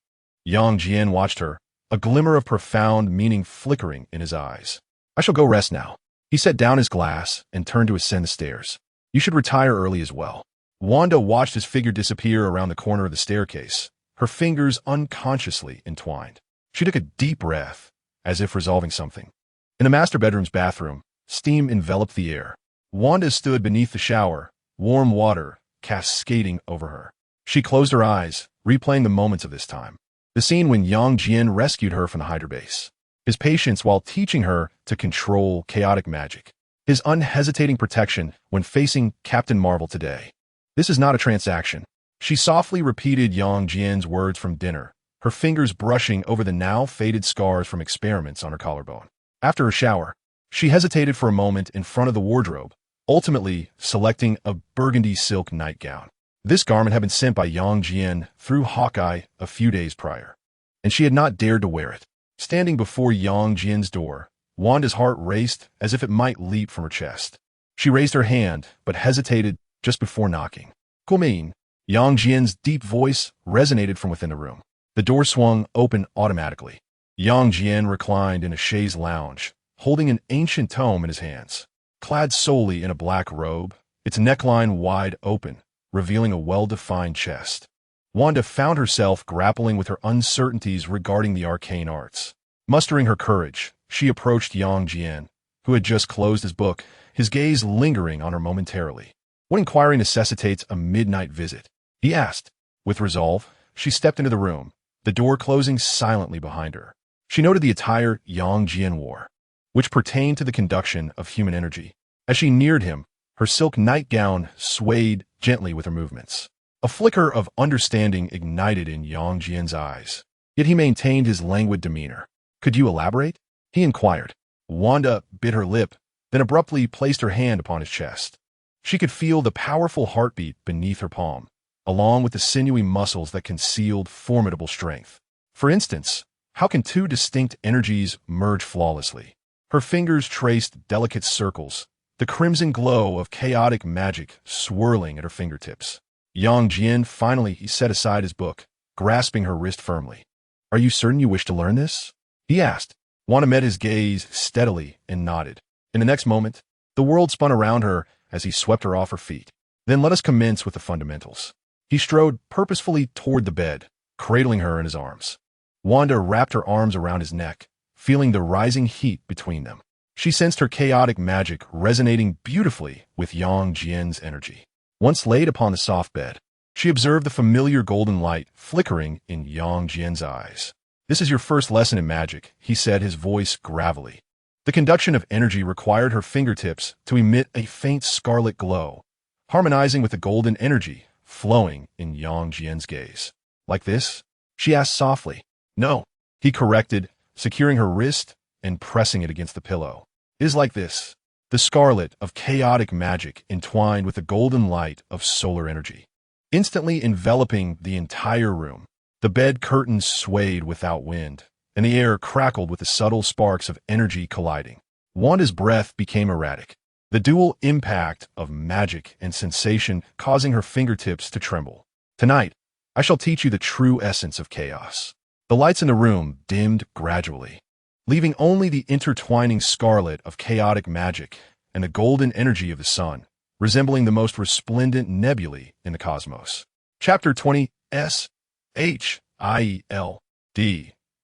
Jian watched her, a glimmer of profound meaning flickering in his eyes. I shall go rest now. He set down his glass and turned to ascend the stairs. You should retire early as well. Wanda watched his figure disappear around the corner of the staircase, her fingers unconsciously entwined. She took a deep breath, as if resolving something. In the master bedroom's bathroom, steam enveloped the air. Wanda stood beneath the shower, warm water cascading over her. She closed her eyes, replaying the moments of this time. The scene when Jian rescued her from the Hydra base. His patience while teaching her to control chaotic magic. His unhesitating protection when facing Captain Marvel today. This is not a transaction. She softly repeated Jian's words from dinner, her fingers brushing over the now faded scars from experiments on her collarbone. After her shower, she hesitated for a moment in front of the wardrobe, ultimately selecting a burgundy silk nightgown. This garment had been sent by Jian through Hawkeye a few days prior, and she had not dared to wear it. Standing before Jian's door, Wanda's heart raced as if it might leap from her chest. She raised her hand, but hesitated just before knocking. "Come in." Jian's deep voice resonated from within the room. The door swung open automatically. Jian reclined in a chaise lounge, holding an ancient tome in his hands. Clad solely in a black robe, its neckline wide open, revealing a well-defined chest. Wanda found herself grappling with her uncertainties regarding the arcane arts. Mustering her courage, she approached Jian, who had just closed his book, his gaze lingering on her momentarily. "What inquiry necessitates a midnight visit?" he asked. With resolve, she stepped into the room, the door closing silently behind her. She noted the attire Jian wore, which pertained to the conduction of human energy. As she neared him, her silk nightgown swayed gently with her movements. A flicker of understanding ignited in Jian's eyes. Yet he maintained his languid demeanor. "Could you elaborate?" he inquired. Wanda bit her lip, then abruptly placed her hand upon his chest. She could feel the powerful heartbeat beneath her palm, along with the sinewy muscles that concealed formidable strength. For instance, how can two distinct energies merge flawlessly? Her fingers traced delicate circles, the crimson glow of chaotic magic swirling at her fingertips. Jian finally set aside his book, grasping her wrist firmly. "Are you certain you wish to learn this?" he asked. Wanda met his gaze steadily and nodded. In the next moment, the world spun around her as he swept her off her feet. "Then let us commence with the fundamentals." He strode purposefully toward the bed, cradling her in his arms. Wanda wrapped her arms around his neck, feeling the rising heat between them. She sensed her chaotic magic resonating beautifully with Jian's energy. Once laid upon the soft bed, she observed the familiar golden light flickering in Jian's eyes. "This is your first lesson in magic," he said, his voice gravelly. The conduction of energy required her fingertips to emit a faint scarlet glow, harmonizing with the golden energy flowing in Jian's gaze. "Like this?" she asked softly. "No," he corrected, securing her wrist and pressing it against the pillow. "It is like this." The scarlet of chaotic magic entwined with the golden light of solar energy, instantly enveloping the entire room. The bed curtains swayed without wind, and the air crackled with the subtle sparks of energy colliding. Wanda's breath became erratic, the dual impact of magic and sensation causing her fingertips to tremble. "Tonight, I shall teach you the true essence of chaos." The lights in the room dimmed gradually, leaving only the intertwining scarlet of chaotic magic and the golden energy of the sun, resembling the most resplendent nebulae in the cosmos. Chapter 20 S.H.I.E.L.D.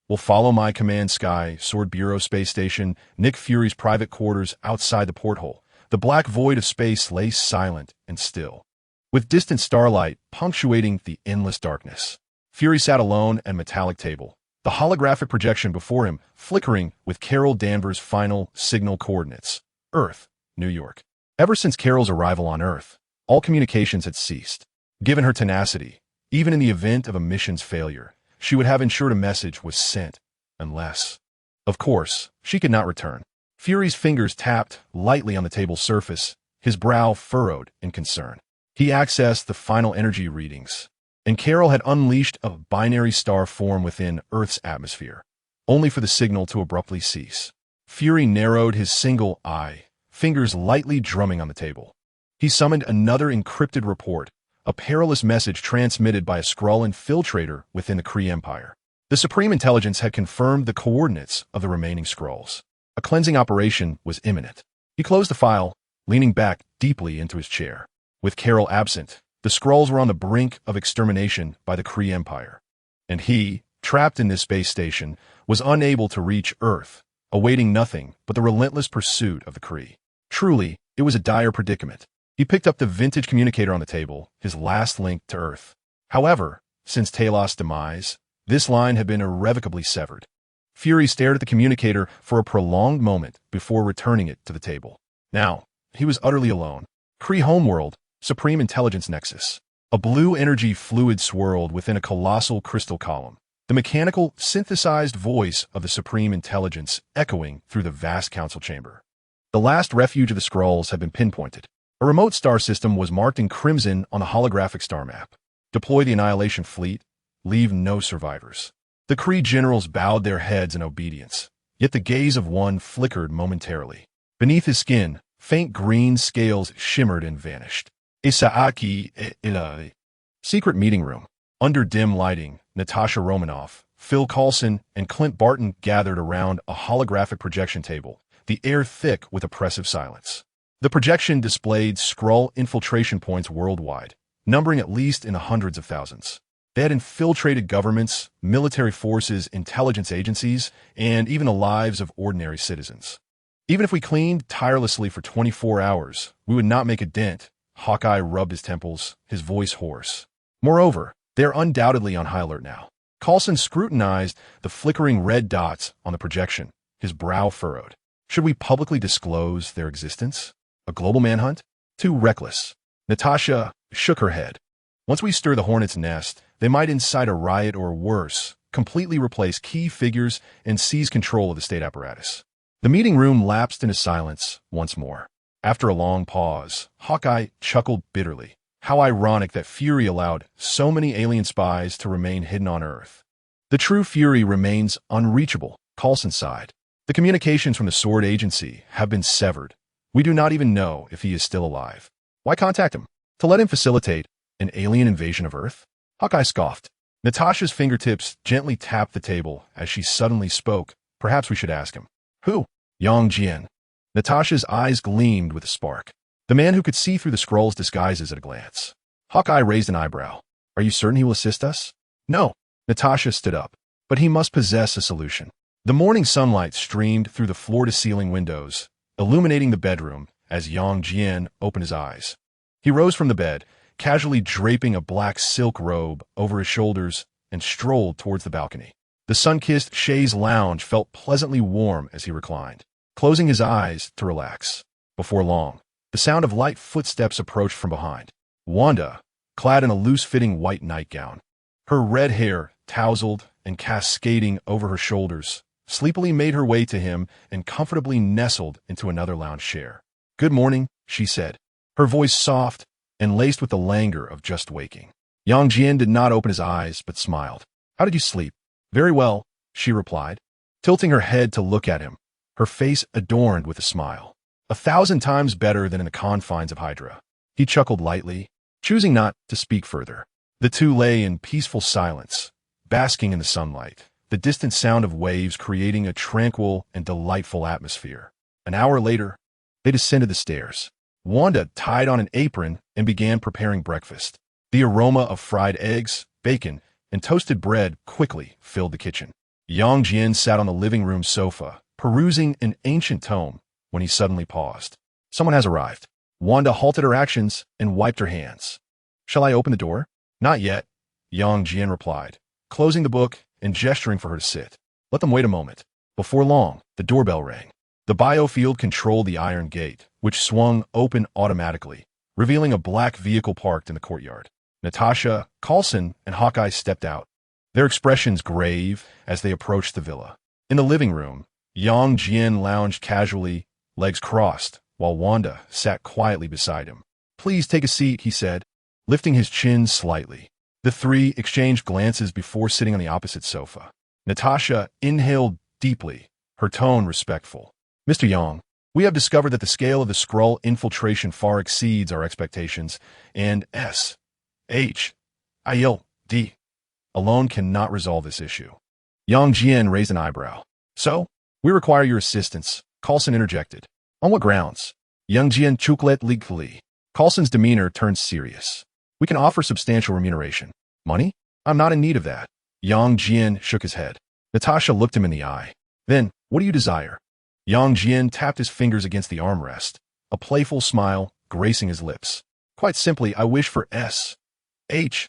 will follow my command. Sky, Sword Bureau Space Station, Nick Fury's private quarters outside the porthole. The black void of space lay silent and still, with distant starlight punctuating the endless darkness. Fury sat alone at a metallic table, the holographic projection before him flickering with Carol Danvers' final signal coordinates. Earth, New York. Ever since Carol's arrival on Earth, all communications had ceased. Given her tenacity, even in the event of a mission's failure, she would have ensured a message was sent, unless, of course, she could not return. Fury's fingers tapped lightly on the table's surface, his brow furrowed in concern. He accessed the final energy readings, and Carol had unleashed a binary star form within Earth's atmosphere, only for the signal to abruptly cease. Fury narrowed his single eye, fingers lightly drumming on the table. He summoned another encrypted report, a perilous message transmitted by a Skrull infiltrator within the Kree Empire. The Supreme Intelligence had confirmed the coordinates of the remaining Skrulls. A cleansing operation was imminent. He closed the file, leaning back deeply into his chair. With Carol absent, the Skrulls were on the brink of extermination by the Kree Empire. And he, trapped in this space station, was unable to reach Earth, awaiting nothing but the relentless pursuit of the Kree. Truly, it was a dire predicament. He picked up the vintage communicator on the table, his last link to Earth. However, since Talos' demise, this line had been irrevocably severed. Fury stared at the communicator for a prolonged moment before returning it to the table. Now, he was utterly alone. Kree Homeworld, Supreme Intelligence Nexus. A blue energy fluid swirled within a colossal crystal column. The mechanical, synthesized voice of the Supreme Intelligence echoing through the vast council chamber. The last refuge of the Skrulls had been pinpointed. A remote star system was marked in crimson on the holographic star map. Deploy the Annihilation Fleet. Leave no survivors. The Kree generals bowed their heads in obedience, yet the gaze of one flickered momentarily. Beneath his skin, faint green scales shimmered and vanished. S.H.I.E.L.D. Secret meeting room. Under dim lighting, Natasha Romanoff, Phil Coulson, and Clint Barton gathered around a holographic projection table, the air thick with oppressive silence. The projection displayed Skrull infiltration points worldwide, numbering at least in the hundreds of thousands. They had infiltrated governments, military forces, intelligence agencies, and even the lives of ordinary citizens. Even if we cleaned tirelessly for 24 hours, we would not make a dent. Hawkeye rubbed his temples, his voice hoarse. Moreover, they are undoubtedly on high alert now. Coulson scrutinized the flickering red dots on the projection, his brow furrowed. Should we publicly disclose their existence? A global manhunt? Too reckless. Natasha shook her head. Once we stir the hornet's nest, they might incite a riot or worse, completely replace key figures and seize control of the state apparatus. The meeting room lapsed into silence once more. After a long pause, Hawkeye chuckled bitterly. How ironic that Fury allowed so many alien spies to remain hidden on Earth. The true Fury remains unreachable, Coulson sighed. The communications from the Sword Agency have been severed. We do not even know if he is still alive. Why contact him? To let him facilitate an alien invasion of Earth? Hawkeye scoffed. Natasha's fingertips gently tapped the table as she suddenly spoke. Perhaps we should ask him. Who? Jian. Natasha's eyes gleamed with a spark. The man who could see through the Skrull's disguises at a glance. Hawkeye raised an eyebrow. Are you certain he will assist us? No. Natasha stood up. But he must possess a solution. The morning sunlight streamed through the floor-to-ceiling windows, illuminating the bedroom as Jian opened his eyes. He rose from the bed, casually draping a black silk robe over his shoulders, and strolled towards the balcony. The sun-kissed chaise lounge felt pleasantly warm as he reclined, closing his eyes to relax. Before long, the sound of light footsteps approached from behind. Wanda, clad in a loose-fitting white nightgown, her red hair tousled and cascading over her shoulders, sleepily made her way to him and comfortably nestled into another lounge chair. Good morning, she said, her voice soft and laced with the languor of just waking. Jian did not open his eyes, but smiled. How did you sleep? Very well, she replied, tilting her head to look at him, her face adorned with a smile. 1,000 times better than in the confines of Hydra. He chuckled lightly, choosing not to speak further. The two lay in peaceful silence, basking in the sunlight, the distant sound of waves creating a tranquil and delightful atmosphere. An hour later, they descended the stairs. Wanda tied on an apron and began preparing breakfast. The aroma of fried eggs, bacon, and toasted bread quickly filled the kitchen. Jian sat on the living room sofa, perusing an ancient tome, when he suddenly paused. Someone has arrived. Wanda halted her actions and wiped her hands. Shall I open the door? Not yet, Jian replied, closing the book and gesturing for her to sit. Let them wait a moment. Before long, the doorbell rang. The biofield controlled the iron gate, which swung open automatically, revealing a black vehicle parked in the courtyard. Natasha, Coulson, and Hawkeye stepped out, their expressions grave as they approached the villa. In the living room, Jian lounged casually, legs crossed, while Wanda sat quietly beside him. Please take a seat, he said, lifting his chin slightly. The three exchanged glances before sitting on the opposite sofa. Natasha inhaled deeply, her tone respectful. Mr. Yang, we have discovered that the scale of the Skrull infiltration far exceeds our expectations, and S.H.I.E.L.D. alone cannot resolve this issue. Jian raised an eyebrow. So, we require your assistance, Coulson interjected. On what grounds? Jian chucklet legally. Coulson's demeanor turned serious. We can offer substantial remuneration. Money? I'm not in need of that. Jian shook his head. Natasha looked him in the eye. Then, what do you desire? Jian tapped his fingers against the armrest, a playful smile gracing his lips. Quite simply, I wish for S.H.I.E.L.D.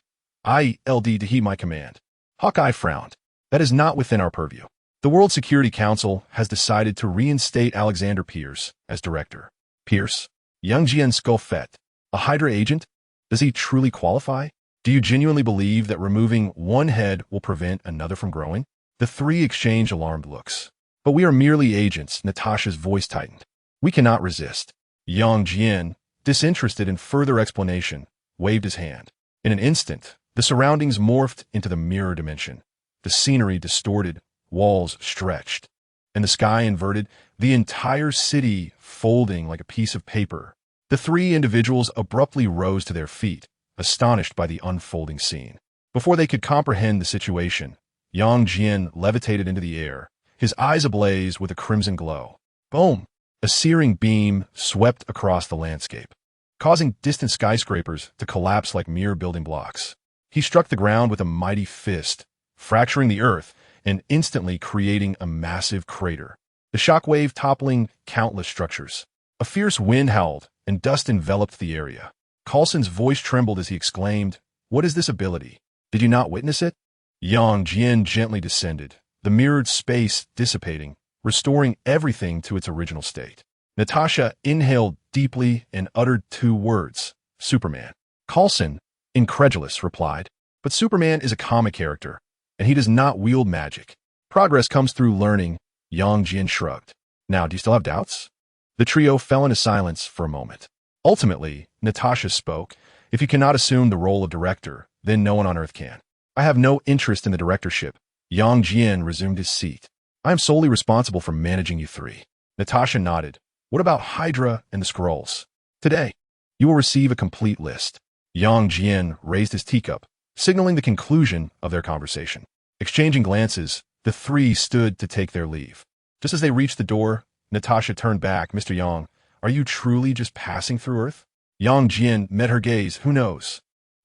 S.H.I.E.L.D to heed my command. Hawkeye frowned. That is not within our purview. The World Security Council has decided to reinstate Alexander Pierce as director. Pierce? Young Jian scoffed. A Hydra agent? Does he truly qualify? Do you genuinely believe that removing one head will prevent another from growing? The three exchanged alarmed looks. But we are merely agents, Natasha's voice tightened. We cannot resist. Yang Jian, disinterested in further explanation, waved his hand. In an instant, the surroundings morphed into the mirror dimension. The scenery distorted, walls stretched, and the sky inverted, the entire city folding like a piece of paper. The three individuals abruptly rose to their feet, astonished by the unfolding scene. Before they could comprehend the situation, Yang Jian levitated into the air, his eyes ablaze with a crimson glow. Boom! A searing beam swept across the landscape, causing distant skyscrapers to collapse like mere building blocks. He struck the ground with a mighty fist, fracturing the earth and instantly creating a massive crater. The shockwave toppling countless structures. A fierce wind howled, and dust enveloped the area. Coulson's voice trembled as he exclaimed, "What is this ability? Did you not witness it?" Yang Jian gently descended, the mirrored space dissipating, restoring everything to its original state. Natasha inhaled deeply and uttered two words, Superman. Coulson, incredulous, replied, "But Superman is a comic character, and he does not wield magic. Progress comes through learning." Yang Jian shrugged. "Now, do you still have doubts?" The trio fell into silence for a moment. Ultimately, Natasha spoke, "If you cannot assume the role of director, then no one on Earth can." "I have no interest in the directorship." Yang Jian resumed his seat. "I am solely responsible for managing you three." Natasha nodded. "What about Hydra and the Skrulls?" "Today, you will receive a complete list." Yang Jian raised his teacup, signaling the conclusion of their conversation. Exchanging glances, the three stood to take their leave. Just as they reached the door, Natasha turned back. "Mr. Yang, are you truly just passing through Earth?" Yang Jian met her gaze. "Who knows?"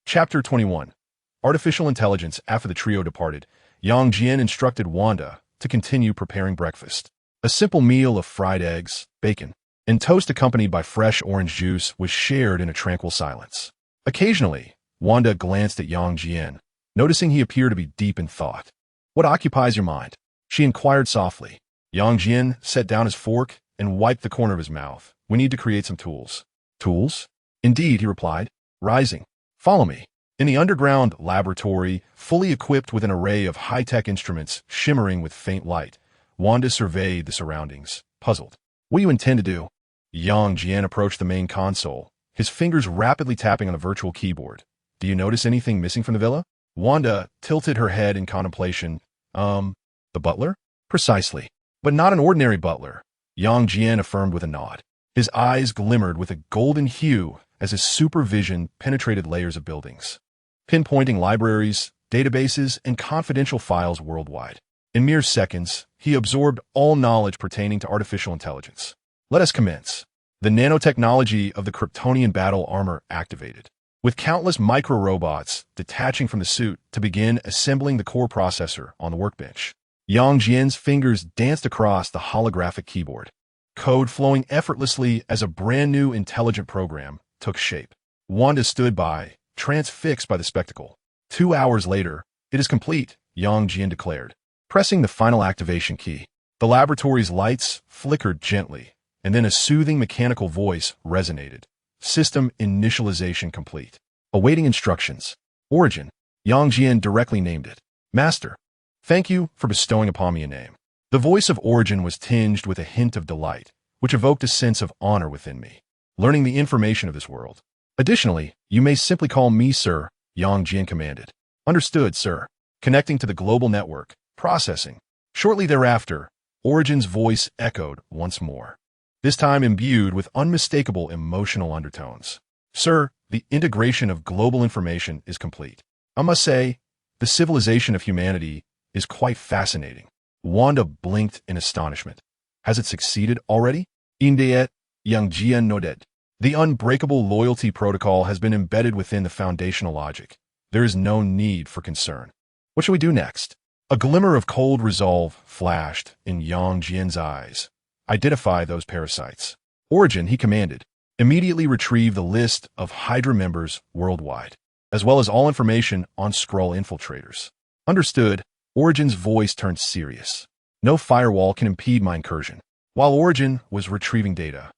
Chapter 21. Artificial Intelligence. After the trio departed, Yang Jian instructed Wanda to continue preparing breakfast. A simple meal of fried eggs, bacon, and toast accompanied by fresh orange juice was shared in a tranquil silence. Occasionally, Wanda glanced at Yang Jian, noticing he appeared to be deep in thought. "What occupies your mind?" she inquired softly. Yang Jian set down his fork and wiped the corner of his mouth. "We need to create some tools." "Tools?" "Indeed," he replied, rising. "Follow me." In the underground laboratory, fully equipped with an array of high-tech instruments shimmering with faint light, Wanda surveyed the surroundings, puzzled. "What do you intend to do?" Yang Jian approached the main console, his fingers rapidly tapping on a virtual keyboard. "Do you notice anything missing from the villa?" Wanda tilted her head in contemplation. The butler?" "Precisely. But not an ordinary butler," Yang Jian affirmed with a nod. His eyes glimmered with a golden hue as his supervision penetrated layers of buildings, pinpointing libraries, databases, and confidential files worldwide. In mere seconds, he absorbed all knowledge pertaining to artificial intelligence. "Let us commence." The nanotechnology of the Kryptonian battle armor activated, with countless micro-robots detaching from the suit to begin assembling the core processor on the workbench. Yang Jian's fingers danced across the holographic keyboard, code flowing effortlessly as a brand-new intelligent program took shape. Wanda stood by, transfixed by the spectacle. 2 hours later, "It is complete," Yang Jian declared, pressing the final activation key. The laboratory's lights flickered gently, and then a soothing mechanical voice resonated. "System initialization complete. Awaiting instructions." "Origin." Yang Jian directly named it. "Master, thank you for bestowing upon me a name." The voice of Origin was tinged with a hint of delight, which evoked a sense of honor within me. "Learning the information of this world. Additionally, you may simply call me Sir," Yang Jian commanded. "Understood, sir." Connecting to the global network. Processing. Shortly thereafter, Origin's voice echoed once more, this time imbued with unmistakable emotional undertones. "Sir, the integration of global information is complete. I must say, the civilization of humanity is quite fascinating." Wanda blinked in astonishment. "Has it succeeded already?" "Indeed," Yang Jian nodded. "The unbreakable loyalty protocol has been embedded within the foundational logic. There is no need for concern." "What shall we do next?" A glimmer of cold resolve flashed in Yang Jian's eyes. "Identify those parasites." "Origin," he commanded. "Immediately retrieve the list of Hydra members worldwide." as well as all information on Skrull infiltrators. Understood. Origin's voice turned serious. No firewall can impede my incursion. While Origin was retrieving data,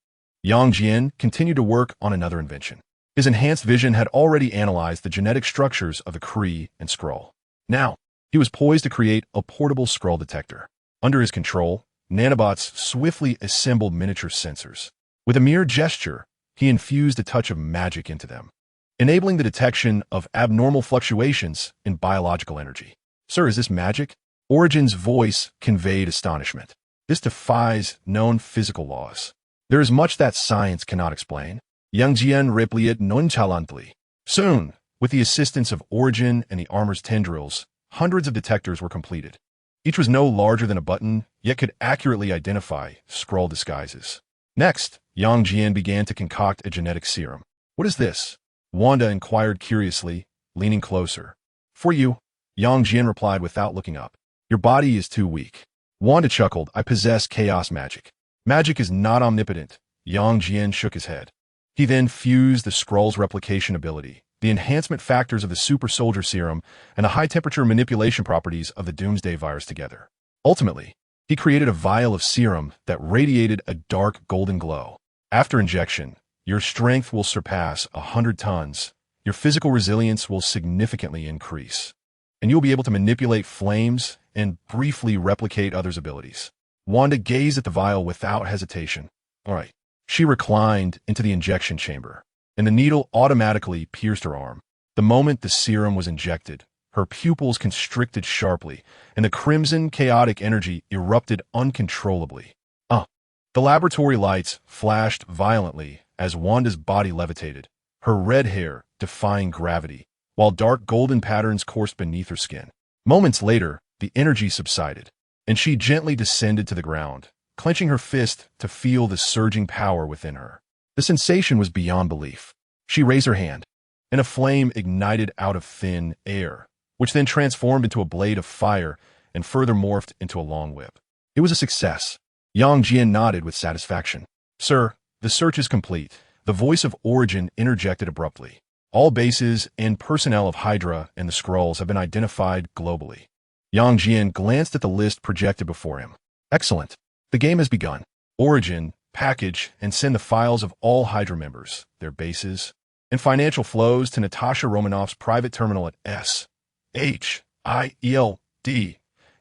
Jian continued to work on another invention. His enhanced vision had already analyzed the genetic structures of the Kree and Skrull. Now, he was poised to create a portable Skrull detector. Under his control, nanobots swiftly assembled miniature sensors. With a mere gesture, he infused a touch of magic into them, enabling the detection of abnormal fluctuations in biological energy. Sir, is this magic? Origin's voice conveyed astonishment. This defies known physical laws. There is much that science cannot explain. Jian replied nonchalantly. Soon, with the assistance of Origin and the armor's tendrils, hundreds of detectors were completed. Each was no larger than a button, yet could accurately identify Skrull disguises. Next, Jian began to concoct a genetic serum. What is this? Wanda inquired curiously, leaning closer. For you, Jian replied without looking up. Your body is too weak. Wanda chuckled. I possess chaos magic. Magic is not omnipotent. Jian shook his head. He then fused the Skrull's replication ability, the enhancement factors of the super soldier serum, and the high-temperature manipulation properties of the Doomsday virus together. Ultimately, he created a vial of serum that radiated a dark golden glow. After injection, your strength will surpass 100 tons, your physical resilience will significantly increase, and you'll be able to manipulate flames and briefly replicate others' abilities. Wanda gazed at the vial without hesitation. All right. She reclined into the injection chamber, and the needle automatically pierced her arm. The moment the serum was injected, her pupils constricted sharply, and the crimson chaotic energy erupted uncontrollably. The laboratory lights flashed violently as Wanda's body levitated, her red hair defying gravity, while dark golden patterns coursed beneath her skin. Moments later, the energy subsided, and she gently descended to the ground, clenching her fist to feel the surging power within her. The sensation was beyond belief. She raised her hand, and a flame ignited out of thin air, which then transformed into a blade of fire and further morphed into a long whip. It was a success. Jian nodded with satisfaction. Sir, the search is complete. The voice of Origin interjected abruptly. All bases and personnel of Hydra and the Skrulls have been identified globally. Jian glanced at the list projected before him. Excellent. The game has begun. Origin, package, and send the files of all Hydra members, their bases, and financial flows to Natasha Romanoff's private terminal at S.H.I.E.L.D.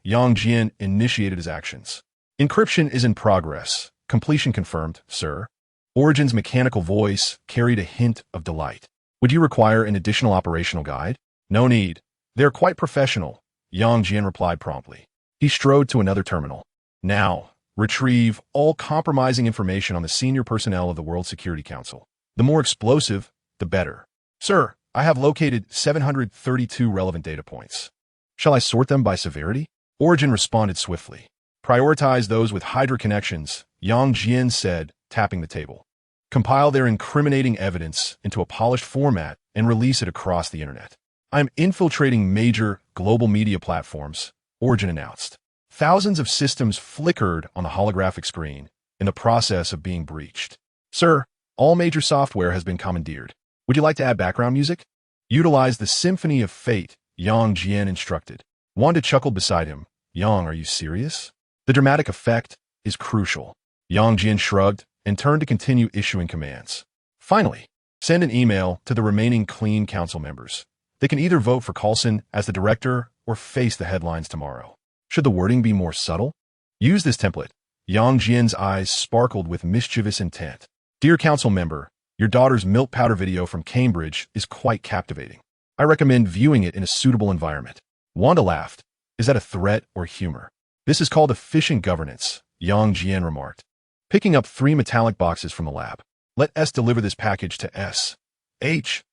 Jian initiated his actions. Encryption is in progress. Completion confirmed, sir. Origin's mechanical voice carried a hint of delight. Would you require an additional operational guide? No need. They're quite professional, Jian replied promptly. He strode to another terminal. Now, retrieve all compromising information on the senior personnel of the World Security Council. The more explosive, the better. Sir, I have located 732 relevant data points. Shall I sort them by severity? Origin responded swiftly. Prioritize those with Hydra connections, Jian said, tapping the table. Compile their incriminating evidence into a polished format and release it across the internet. I'm infiltrating major global media platforms, Origin announced. Thousands of systems flickered on the holographic screen in the process of being breached. Sir, all major software has been commandeered. Would you like to add background music? Utilize the Symphony of Fate, Jian instructed. Wanda chuckled beside him. Are you serious? The dramatic effect is crucial. Jian shrugged and turned to continue issuing commands. Finally, send an email to the remaining Clean Council members. They can either vote for Coulson as the director or face the headlines tomorrow. Should the wording be more subtle? Use this template. Jian's eyes sparkled with mischievous intent. Dear Council member, your daughter's milk powder video from Cambridge is quite captivating. I recommend viewing it in a suitable environment. Wanda laughed. Is that a threat or humor? This is called efficient governance, Jian remarked. Picking up 3 metallic boxes from the lab. Let S deliver this package to S.H.I.E.L.D.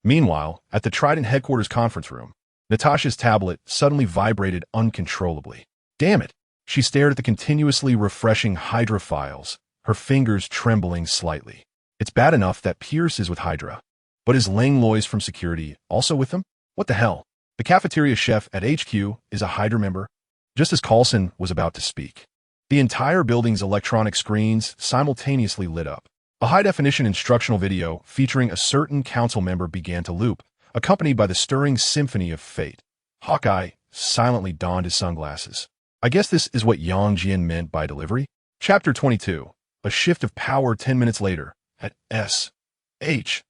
Meanwhile, at the Trident headquarters conference room, Natasha's tablet suddenly vibrated uncontrollably. Damn it! She stared at the continuously refreshing Hydra files, her fingers trembling slightly. It's bad enough that Pierce is with Hydra, but is Langlois from security also with them? What the hell? The cafeteria chef at HQ is a Hydra member? Just as Coulson was about to speak, the entire building's electronic screens simultaneously lit up. A high-definition instructional video featuring a certain council member began to loop, accompanied by the stirring symphony of fate. Hawkeye silently donned his sunglasses. I guess this is what Jian meant by delivery? Chapter 22. A shift of power 10 minutes later at S.H.I.E.L.D.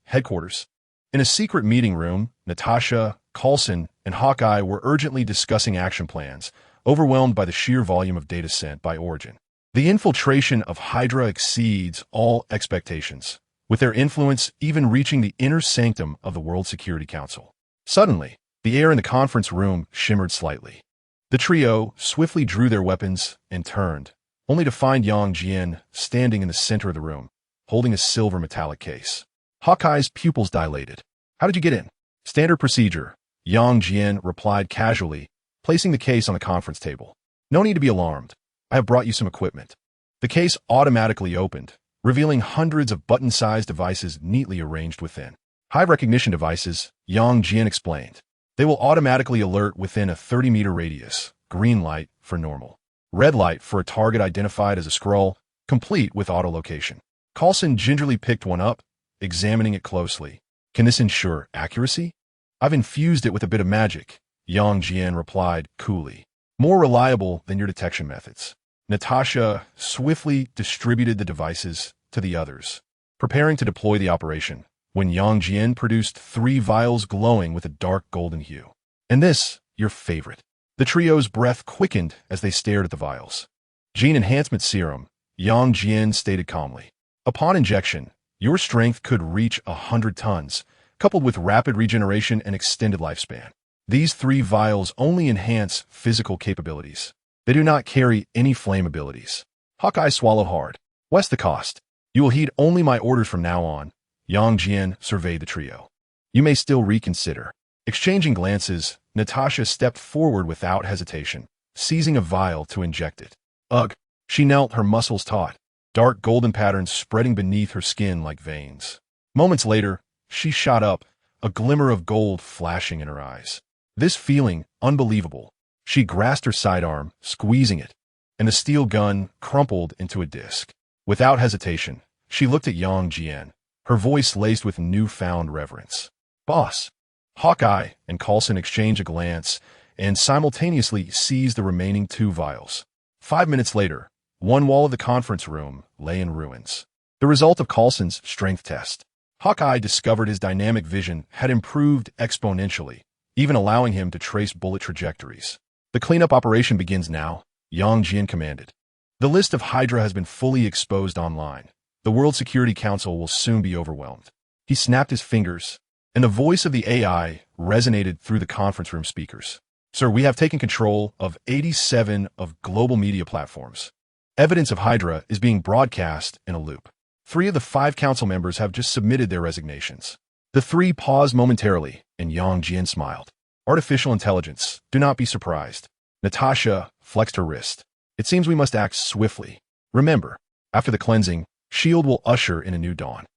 headquarters. In a secret meeting room, Natasha, Coulson, and Hawkeye were urgently discussing action plans, overwhelmed by the sheer volume of data sent by Origin. The infiltration of Hydra exceeds all expectations, with their influence even reaching the inner sanctum of the World Security Council. Suddenly, the air in the conference room shimmered slightly. The trio swiftly drew their weapons and turned, only to find Jian standing in the center of the room, holding a silver metallic case. Hawkeye's pupils dilated. "How did you get in?" "Standard procedure," Jian replied casually, placing the case on the conference table. "No need to be alarmed. I have brought you some equipment." The case automatically opened, revealing hundreds of button-sized devices neatly arranged within. "High recognition devices," Jian explained. "They will automatically alert within a 30-meter radius. Green light for normal. Red light for a target identified as a Skrull, complete with auto-location." Coulson gingerly picked one up, examining it closely. "Can this ensure accuracy?" "I've infused it with a bit of magic," Jian replied coolly. "More reliable than your detection methods." Natasha swiftly distributed the devices to the others, preparing to deploy the operation, when Jian produced 3 vials glowing with a dark golden hue. "And this, your favorite." The trio's breath quickened as they stared at the vials. "Gene enhancement serum," Jian stated calmly. "Upon injection, your strength could reach 100 tons, coupled with rapid regeneration and extended lifespan. These 3 vials only enhance physical capabilities. They do not carry any flame abilities." Hawkeye swallowed hard. "What's the cost?" "You will heed only my orders from now on," Jian surveyed the trio. "You may still reconsider." Exchanging glances, Natasha stepped forward without hesitation, seizing a vial to inject it. Ugh! She knelt, her muscles taut, dark golden patterns spreading beneath her skin like veins. Moments later, she shot up, a glimmer of gold flashing in her eyes. This feeling, unbelievable. She grasped her sidearm, squeezing it, and the steel gun crumpled into a disc. Without hesitation, she looked at Jian, her voice laced with newfound reverence. "Boss." Hawkeye and Coulson exchanged a glance and simultaneously seized the remaining 2 vials. 5 minutes later, one wall of the conference room lay in ruins. The result of Coulson's strength test. Hawkeye discovered his dynamic vision had improved exponentially, even allowing him to trace bullet trajectories. "The cleanup operation begins now," Jian commanded. "The list of Hydra has been fully exposed online. The World Security Council will soon be overwhelmed." He snapped his fingers, and the voice of the AI resonated through the conference room speakers. "Sir, we have taken control of 87 of global media platforms. Evidence of Hydra is being broadcast in a loop. 3 of the 5 council members have just submitted their resignations." The 3 paused momentarily, and Jian smiled. "Artificial intelligence, do not be surprised." Natasha flexed her wrist. "It seems we must act swiftly. Remember, after the cleansing, S.H.I.E.L.D. will usher in a new dawn."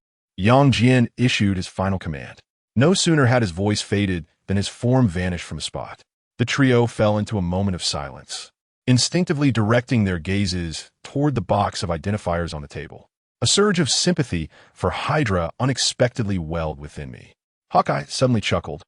Jian issued his final command. No sooner had his voice faded than his form vanished from the spot. The trio fell into a moment of silence, instinctively directing their gazes toward the box of identifiers on the table. A surge of sympathy for Hydra unexpectedly welled within me. Hawkeye suddenly chuckled,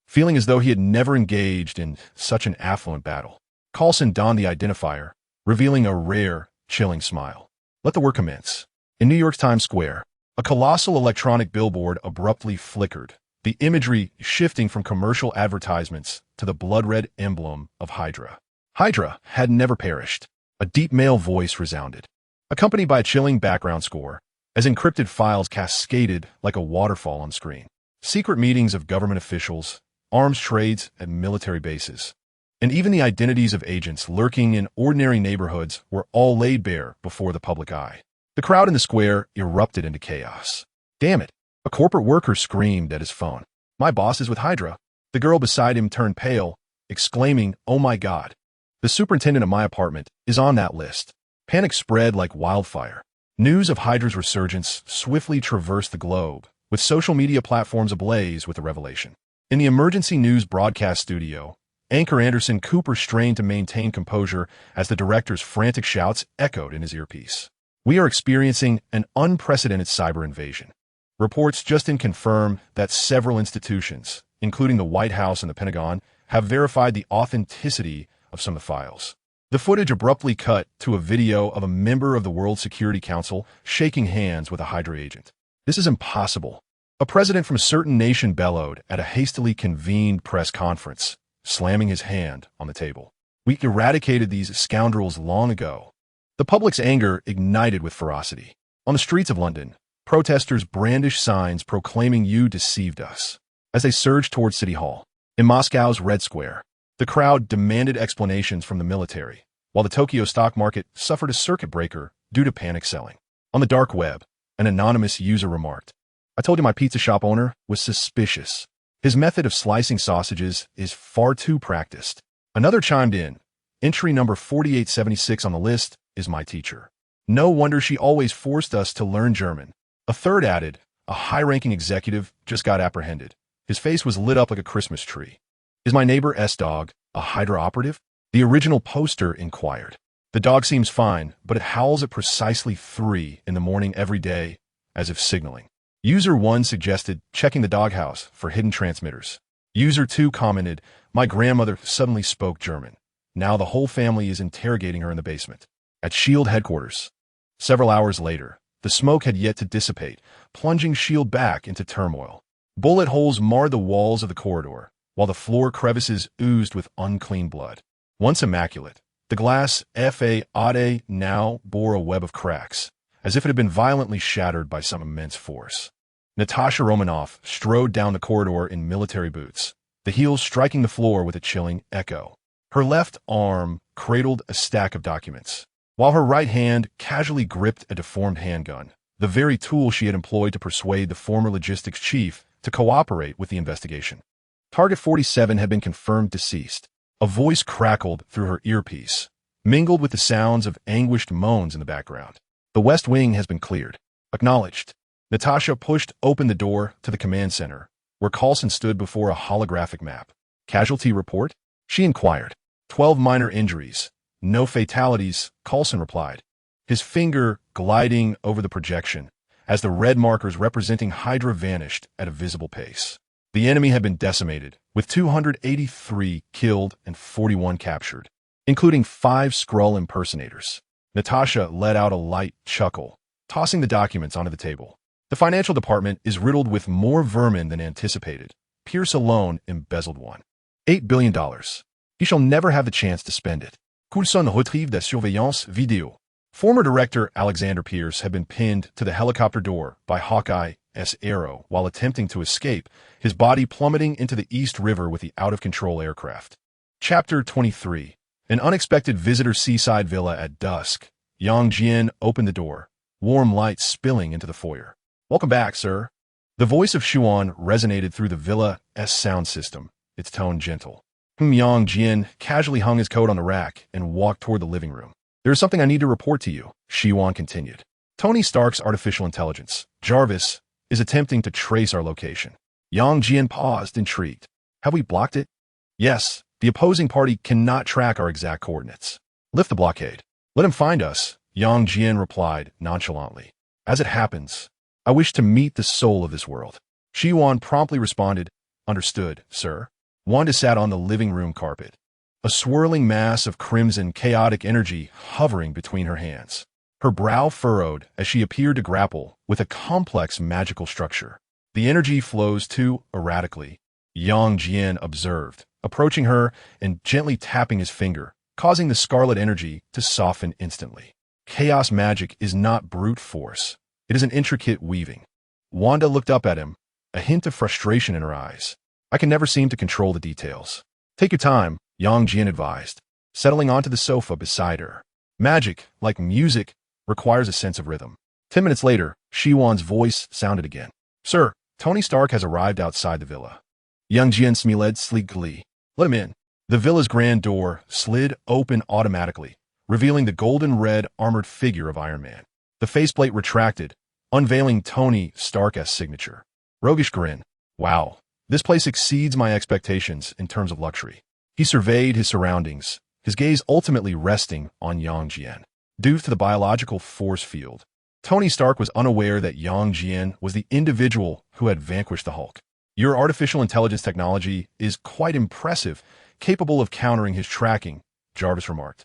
feeling as though he had never engaged in such an affluent battle. Coulson donned the identifier, revealing a rare, chilling smile. "Let the work commence." In New York's Times Square, a colossal electronic billboard abruptly flickered, the imagery shifting from commercial advertisements to the blood-red emblem of Hydra. Hydra had never perished. A deep male voice resounded, accompanied by a chilling background score, as encrypted files cascaded like a waterfall on screen. Secret meetings of government officials, arms trades at military bases, and even the identities of agents lurking in ordinary neighborhoods were all laid bare before the public eye. The crowd in the square erupted into chaos. "Damn it!" A corporate worker screamed at his phone. "My boss is with Hydra." The girl beside him turned pale, exclaiming, "Oh my God. The superintendent of my apartment is on that list." Panic spread like wildfire. News of Hydra's resurgence swiftly traversed the globe, with social media platforms ablaze with the revelation. In the emergency news broadcast studio, anchor Anderson Cooper strained to maintain composure as the director's frantic shouts echoed in his earpiece. We are experiencing an unprecedented cyber invasion. Reports just in confirm that several institutions, including the White House and the Pentagon, have verified the authenticity of some of the files. The footage abruptly cut to a video of a member of the World Security Council shaking hands with a Hydra agent. This is impossible. A president from a certain nation bellowed at a hastily convened press conference, slamming his hand on the table. We eradicated these scoundrels long ago. The public's anger ignited with ferocity. On the streets of London, protesters brandished signs proclaiming "You deceived us" as they surged towards City Hall. In Moscow's Red Square, the crowd demanded explanations from the military, while the Tokyo stock market suffered a circuit breaker due to panic selling. On the dark web, an anonymous user remarked, "I told you my pizza shop owner was suspicious. His method of slicing sausages is far too practiced." Another chimed in, "Entry number 4876 on the list is my teacher. No wonder she always forced us to learn German." A third added, "A high-ranking executive just got apprehended. His face was lit up like a Christmas tree. Is my neighbor S.Dog a Hydra operative?" The original poster inquired. "The dog seems fine, but it howls at precisely 3 in the morning every day, as if signaling." User 1 suggested checking the doghouse for hidden transmitters. User 2 commented, "My grandmother suddenly spoke German. Now the whole family is interrogating her in the basement." At S.H.I.E.L.D. headquarters, several hours later, the smoke had yet to dissipate, plunging S.H.I.E.L.D. back into turmoil. Bullet holes marred the walls of the corridor, while the floor crevices oozed with unclean blood. Once immaculate, the glass F.A.I.D. now bore a web of cracks, as if it had been violently shattered by some immense force. Natasha Romanoff strode down the corridor in military boots, the heels striking the floor with a chilling echo. Her left arm cradled a stack of documents, while her right hand casually gripped a deformed handgun, the very tool she had employed to persuade the former logistics chief to cooperate with the investigation. Target 47 had been confirmed deceased. A voice crackled through her earpiece, mingled with the sounds of anguished moans in the background. "The West Wing has been cleared. Acknowledged." Natasha pushed open the door to the command center, where Coulson stood before a holographic map. "Casualty report?" she inquired. 12 minor injuries. "No fatalities," Coulson replied, his finger gliding over the projection as the red markers representing Hydra vanished at a visible pace. The enemy had been decimated, with 283 killed and 41 captured, including 5 Skrull impersonators. Natasha let out a light chuckle, tossing the documents onto the table. "The financial department is riddled with more vermin than anticipated. Pierce alone embezzled $8 billion. He shall never have the chance to spend it." Coulson retrieve de surveillance vidéo. Former director Alexander Pierce had been pinned to the helicopter door by Hawkeye-S Arrow while attempting to escape, his body plummeting into the East River with the out-of-control aircraft. Chapter 23. An unexpected visitor seaside villa at dusk. Jian opened the door, warm light spilling into the foyer. "Welcome back, sir." The voice of Xuan resonated through the villa's sound system, its tone gentle. Jian casually hung his coat on the rack and walked toward the living room. "There is something I need to report to you," Xuan continued. "Tony Stark's artificial intelligence, Jarvis, is attempting to trace our location." Jian paused, intrigued. "Have we blocked it?" "Yes, the opposing party cannot track our exact coordinates." "Lift the blockade. Let him find us," Jian replied nonchalantly. "As it happens, I wish to meet the soul of this world." Xuan promptly responded, "Understood, sir." Wanda sat on the living room carpet, a swirling mass of crimson, chaotic energy hovering between her hands. Her brow furrowed as she appeared to grapple with a complex magical structure. "The energy flows too erratically," Jian observed, approaching her and gently tapping his finger, causing the scarlet energy to soften instantly. "Chaos magic is not brute force. It is an intricate weaving." Wanda looked up at him, a hint of frustration in her eyes. "I can never seem to control the details." "Take your time," Jian advised, settling onto the sofa beside her. "Magic, like music, requires a sense of rhythm." 10 minutes later, Xuan's voice sounded again. "Sir, Tony Stark has arrived outside the villa." Jian smiled sleekly. "Let him in." The villa's grand door slid open automatically, revealing the golden-red armored figure of Iron Man. The faceplate retracted, unveiling Tony Stark's signature. Roguish grin. "Wow. This place exceeds my expectations in terms of luxury." He surveyed his surroundings, his gaze ultimately resting on Jian. due to the biological force field. Tony Stark was unaware that Yang Jian was the individual who had vanquished the Hulk. Your artificial intelligence technology is quite impressive, capable of countering his tracking, Jarvis remarked.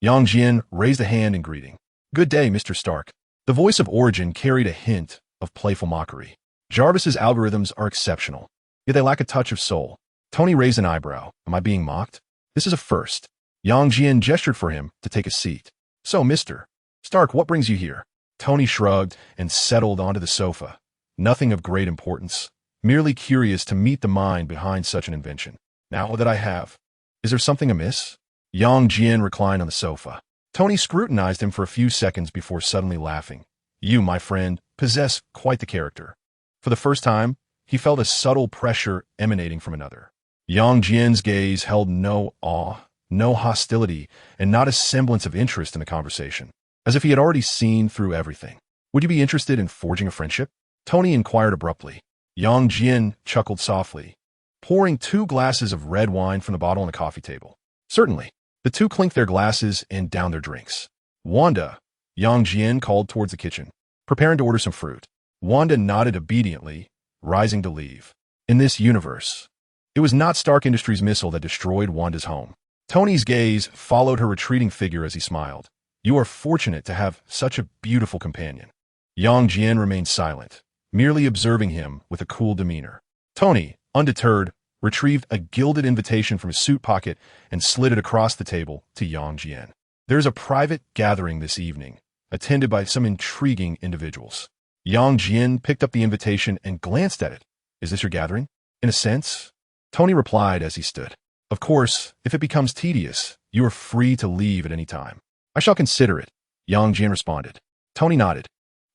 Yang Jian raised a hand in greeting. Good day, Mr. Stark. The voice of origin carried a hint of playful mockery. Jarvis's algorithms are exceptional, yet they lack a touch of soul. Tony raised an eyebrow. Am I being mocked? This is a first. Yang Jian gestured for him to take a seat. So, Mr. Stark, what brings you here? Tony shrugged and settled onto the sofa. Nothing of great importance. Merely curious to meet the mind behind such an invention. Now that I have. Is there something amiss? Yang Jian reclined on the sofa. Tony scrutinized him for a few seconds before suddenly laughing. You, my friend, possess quite the character. For the first time, he felt a subtle pressure emanating from another. Yang Jian's gaze held no awe, no hostility, and not a semblance of interest in the conversation, as if he had already seen through everything. Would you be interested in forging a friendship? Tony inquired abruptly. Yang Jian chuckled softly, pouring 2 glasses of red wine from the bottle on the coffee table. Certainly. The two clinked their glasses and downed their drinks. Wanda, Yang Jian called towards the kitchen, preparing to order some fruit. Wanda nodded obediently, rising to leave. In this universe, it was not Stark Industries' missile that destroyed Wanda's home. Tony's gaze followed her retreating figure as he smiled. You are fortunate to have such a beautiful companion. Yang Jian remained silent, merely observing him with a cool demeanor. Tony, undeterred, retrieved a gilded invitation from his suit pocket and slid it across the table to Yang Jian. There's a private gathering this evening, attended by some intriguing individuals. Yang Jian picked up the invitation and glanced at it. Is this your gathering? In a sense. Tony replied as he stood. Of course, if it becomes tedious, you are free to leave at any time. I shall consider it, Yang Jian responded. Tony nodded,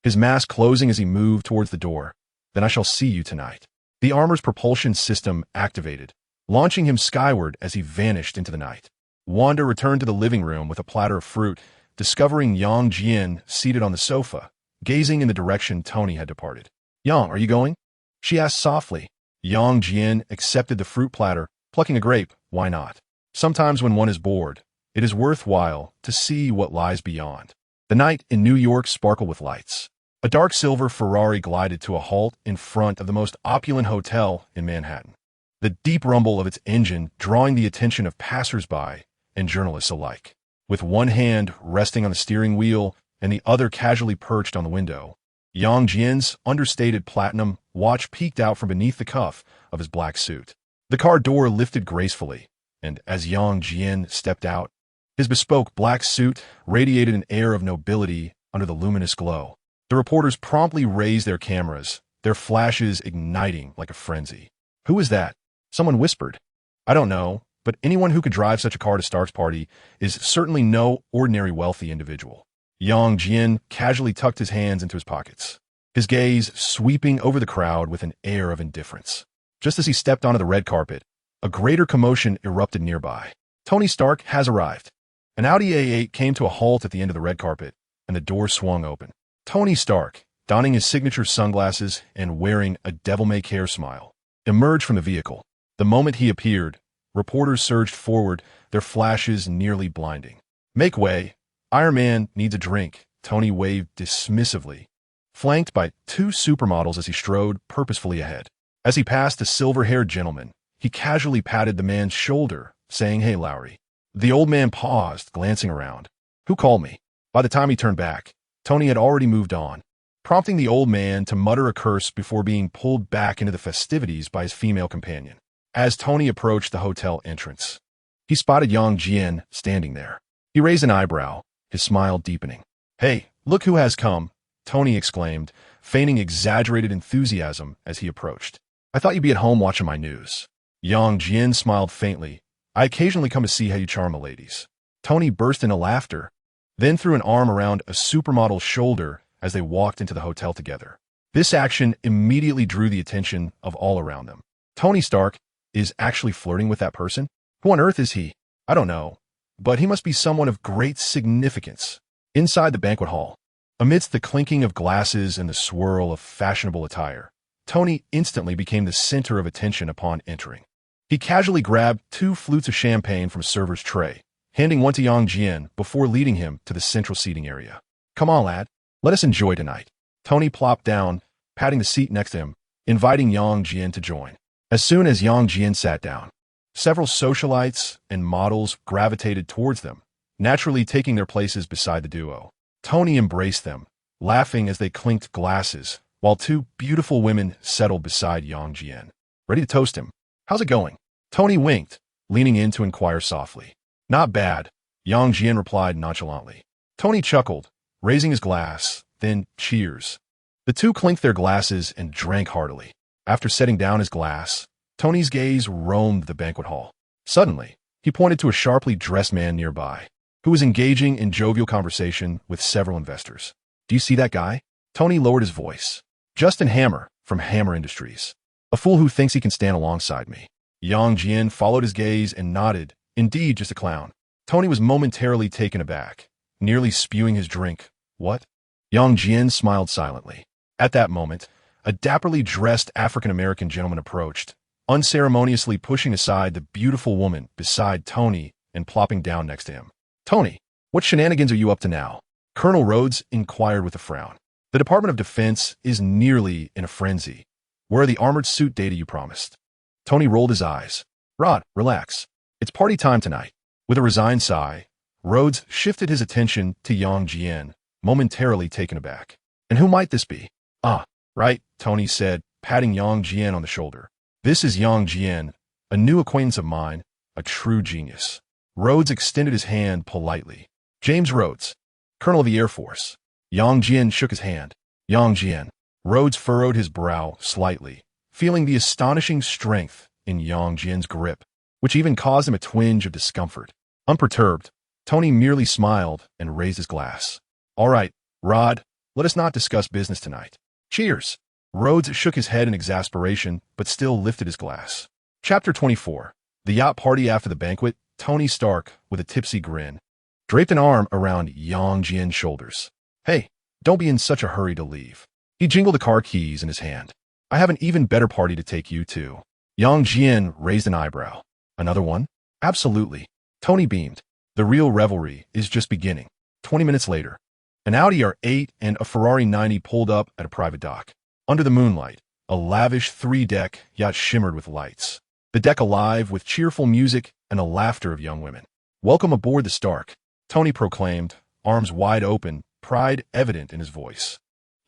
his mask closing as he moved towards the door. Then I shall see you tonight. The armor's propulsion system activated, launching him skyward as he vanished into the night. Wanda returned to the living room with a platter of fruit, discovering Yang Jian seated on the sofa, gazing in the direction Tony had departed. Yang, are you going? She asked softly. Yang Jian accepted the fruit platter, plucking a grape. Why not? Sometimes when one is bored, it is worthwhile to see what lies beyond. The night in New York sparkled with lights. A dark silver Ferrari glided to a halt in front of the most opulent hotel in Manhattan, the deep rumble of its engine drawing the attention of passers-by and journalists alike. With one hand resting on the steering wheel and the other casually perched on the window, Yang Jian's understated platinum watch peeked out from beneath the cuff of his black suit. The car door lifted gracefully, and as Yang Jian stepped out, his bespoke black suit radiated an air of nobility under the luminous glow. The reporters promptly raised their cameras, their flashes igniting like a frenzy. Who is that? Someone whispered. I don't know, but anyone who could drive such a car to Stark's party is certainly no ordinary wealthy individual. Yang Jian casually tucked his hands into his pockets, his gaze sweeping over the crowd with an air of indifference. Just as he stepped onto the red carpet, a greater commotion erupted nearby. Tony Stark has arrived. An Audi A8 came to a halt at the end of the red carpet, and the door swung open. Tony Stark, donning his signature sunglasses and wearing a devil-may-care smile, emerged from the vehicle. The moment he appeared, reporters surged forward, their flashes nearly blinding. Make way. Iron Man needs a drink, Tony waved dismissively, flanked by 2 supermodels as he strode purposefully ahead. As he passed a silver-haired gentleman, he casually patted the man's shoulder, saying, Hey, Lowry. The old man paused, glancing around. Who called me? By the time he turned back, Tony had already moved on, prompting the old man to mutter a curse before being pulled back into the festivities by his female companion. As Tony approached the hotel entrance, he spotted Yang Jian standing there. He raised an eyebrow, his smile deepening. Hey, look who has come, Tony exclaimed, feigning exaggerated enthusiasm as he approached. I thought you'd be at home watching my news. Yang Jian smiled faintly. I occasionally come to see how you charm the ladies. Tony burst into laughter, then threw an arm around a supermodel's shoulder as they walked into the hotel together. This action immediately drew the attention of all around them. Tony Stark is actually flirting with that person? Who on earth is he? I don't know, but he must be someone of great significance. Inside the banquet hall, amidst the clinking of glasses and the swirl of fashionable attire, Tony instantly became the center of attention upon entering. He casually grabbed 2 flutes of champagne from a server's tray, handing one to Jian before leading him to the central seating area. Come on, lad. Let us enjoy tonight. Tony plopped down, patting the seat next to him, inviting Jian to join. As soon as Jian sat down, several socialites and models gravitated towards them, naturally taking their places beside the duo. Tony embraced them, laughing as they clinked glasses, while two beautiful women settled beside Jian. Ready to toast him. How's it going? Tony winked, leaning in to inquire softly. Not bad, Jian replied nonchalantly. Tony chuckled, raising his glass, then cheers. The two clinked their glasses and drank heartily. After setting down his glass, Tony's gaze roamed the banquet hall. Suddenly, he pointed to a sharply dressed man nearby, who was engaging in jovial conversation with several investors. Do you see that guy? Tony lowered his voice. Justin Hammer, from Hammer Industries. A fool who thinks he can stand alongside me. Jian followed his gaze and nodded. Indeed, just a clown. Tony was momentarily taken aback, nearly spewing his drink. What? Jian smiled silently. At that moment, a dapperly dressed African-American gentleman approached, unceremoniously pushing aside the beautiful woman beside Tony and plopping down next to him. Tony, what shenanigans are you up to now? Colonel Rhodes inquired with a frown. The Department of Defense is nearly in a frenzy. Where are the armored suit data you promised? Tony rolled his eyes. Rod, relax. It's party time tonight. With a resigned sigh, Rhodes shifted his attention to Jian, momentarily taken aback. And who might this be? Ah, right, Tony said, patting Jian on the shoulder. This is Jian, a new acquaintance of mine, a true genius. Rhodes extended his hand politely. James Rhodes, Colonel of the Air Force. Jian shook his hand. Jian. Rhodes furrowed his brow slightly, feeling the astonishing strength in Jian's grip, which even caused him a twinge of discomfort. Unperturbed, Tony merely smiled and raised his glass. All right, Rod, let us not discuss business tonight. Cheers. Rhodes shook his head in exasperation, but still lifted his glass. Chapter 24. The yacht party after the banquet. Tony Stark, with a tipsy grin, draped an arm around Jian's shoulders. Hey, don't be in such a hurry to leave. He jingled the car keys in his hand. I have an even better party to take you to. Jian raised an eyebrow. Another one? Absolutely. Tony beamed. The real revelry is just beginning. 20 minutes later, an Audi R8 and a Ferrari 90 pulled up at a private dock. Under the moonlight, a lavish 3-deck yacht shimmered with lights. The deck alive with cheerful music and the laughter of young women. Welcome aboard the Stark, Tony proclaimed, arms wide open, pride evident in his voice.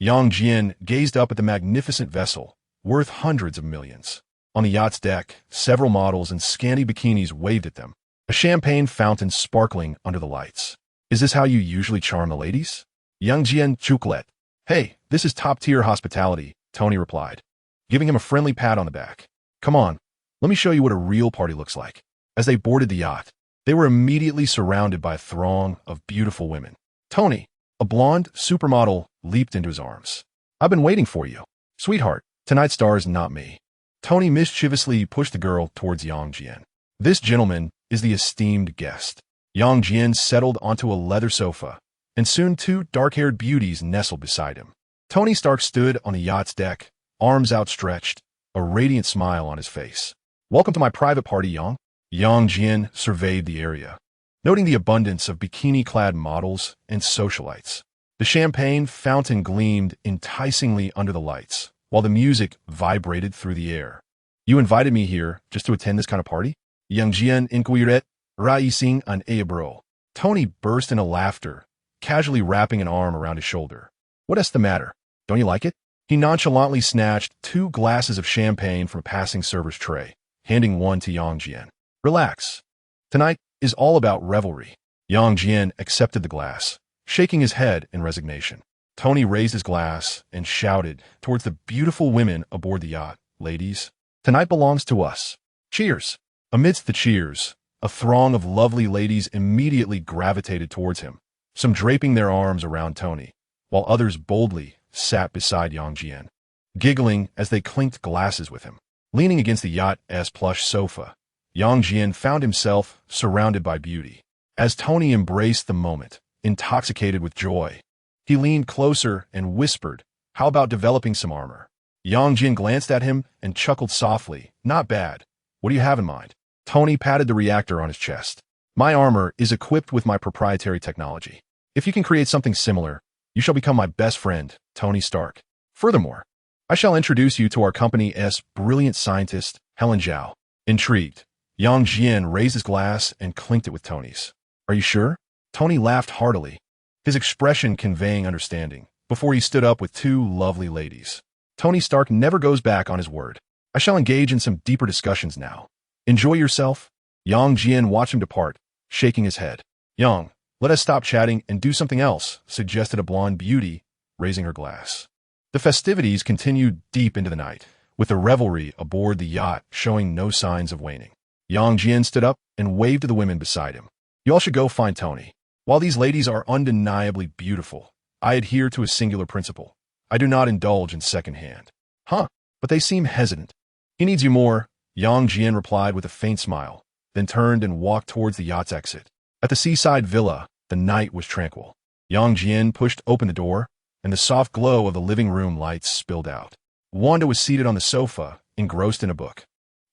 Jian gazed up at the magnificent vessel, worth hundreds of millions. On the yacht's deck, several models in scanty bikinis waved at them, a champagne fountain sparkling under the lights. Is this how you usually charm the ladies? Jian chucked. Hey, this is top-tier hospitality, Tony replied, giving him a friendly pat on the back. Come on, let me show you what a real party looks like. As they boarded the yacht, they were immediately surrounded by a throng of beautiful women. Tony, a blonde supermodel, leaped into his arms. I've been waiting for you. Sweetheart, tonight's star is not me. Tony mischievously pushed the girl towards Jian. This gentleman is the esteemed guest. Jian settled onto a leather sofa, and soon two dark-haired beauties nestled beside him. Tony Stark stood on the yacht's deck, arms outstretched, a radiant smile on his face. Welcome to my private party, Yang. Jian surveyed the area, noting the abundance of bikini-clad models and socialites. The champagne fountain gleamed enticingly under the lights, while the music vibrated through the air. You invited me here just to attend this kind of party? Jian inquired, raising an eyebrow. Tony burst into laughter, casually wrapping an arm around his shoulder. What's the matter? Don't you like it? He nonchalantly snatched 2 glasses of champagne from a passing server's tray, handing one to Jian. Relax. Tonight is all about revelry. Jian accepted the glass, shaking his head in resignation. Tony raised his glass and shouted towards the beautiful women aboard the yacht. Ladies, tonight belongs to us. Cheers. Amidst the cheers, a throng of lovely ladies immediately gravitated towards him, some draping their arms around Tony, while others boldly sat beside Jian, giggling as they clinked glasses with him. Leaning against the yacht's plush sofa, Jian found himself surrounded by beauty. As Tony embraced the moment, intoxicated with joy, he leaned closer and whispered, "How about developing some armor?" Jian glanced at him and chuckled softly. "Not bad. What do you have in mind?" Tony patted the reactor on his chest. My armor is equipped with my proprietary technology. If you can create something similar, you shall become my best friend, Tony Stark. Furthermore, I shall introduce you to our company's brilliant scientist, Helen Zhao. Intrigued, young Jian raised his glass and clinked it with Tony's. Are you sure? Tony laughed heartily, his expression conveying understanding, before he stood up with two lovely ladies. Tony Stark never goes back on his word. I shall engage in some deeper discussions now. Enjoy yourself. Yang Jian watched him depart, shaking his head. Yang, let us stop chatting and do something else, suggested a blonde beauty, raising her glass. The festivities continued deep into the night, with the revelry aboard the yacht showing no signs of waning. Yang Jian stood up and waved to the women beside him. You all should go find Tony. While these ladies are undeniably beautiful, I adhere to a singular principle. I do not indulge in second-hand. Huh, but they seem hesitant. He needs you more, Yang Jian replied with a faint smile, then turned and walked towards the yacht's exit. At the seaside villa, the night was tranquil. Yang Jian pushed open the door, and the soft glow of the living room lights spilled out. Wanda was seated on the sofa, engrossed in a book.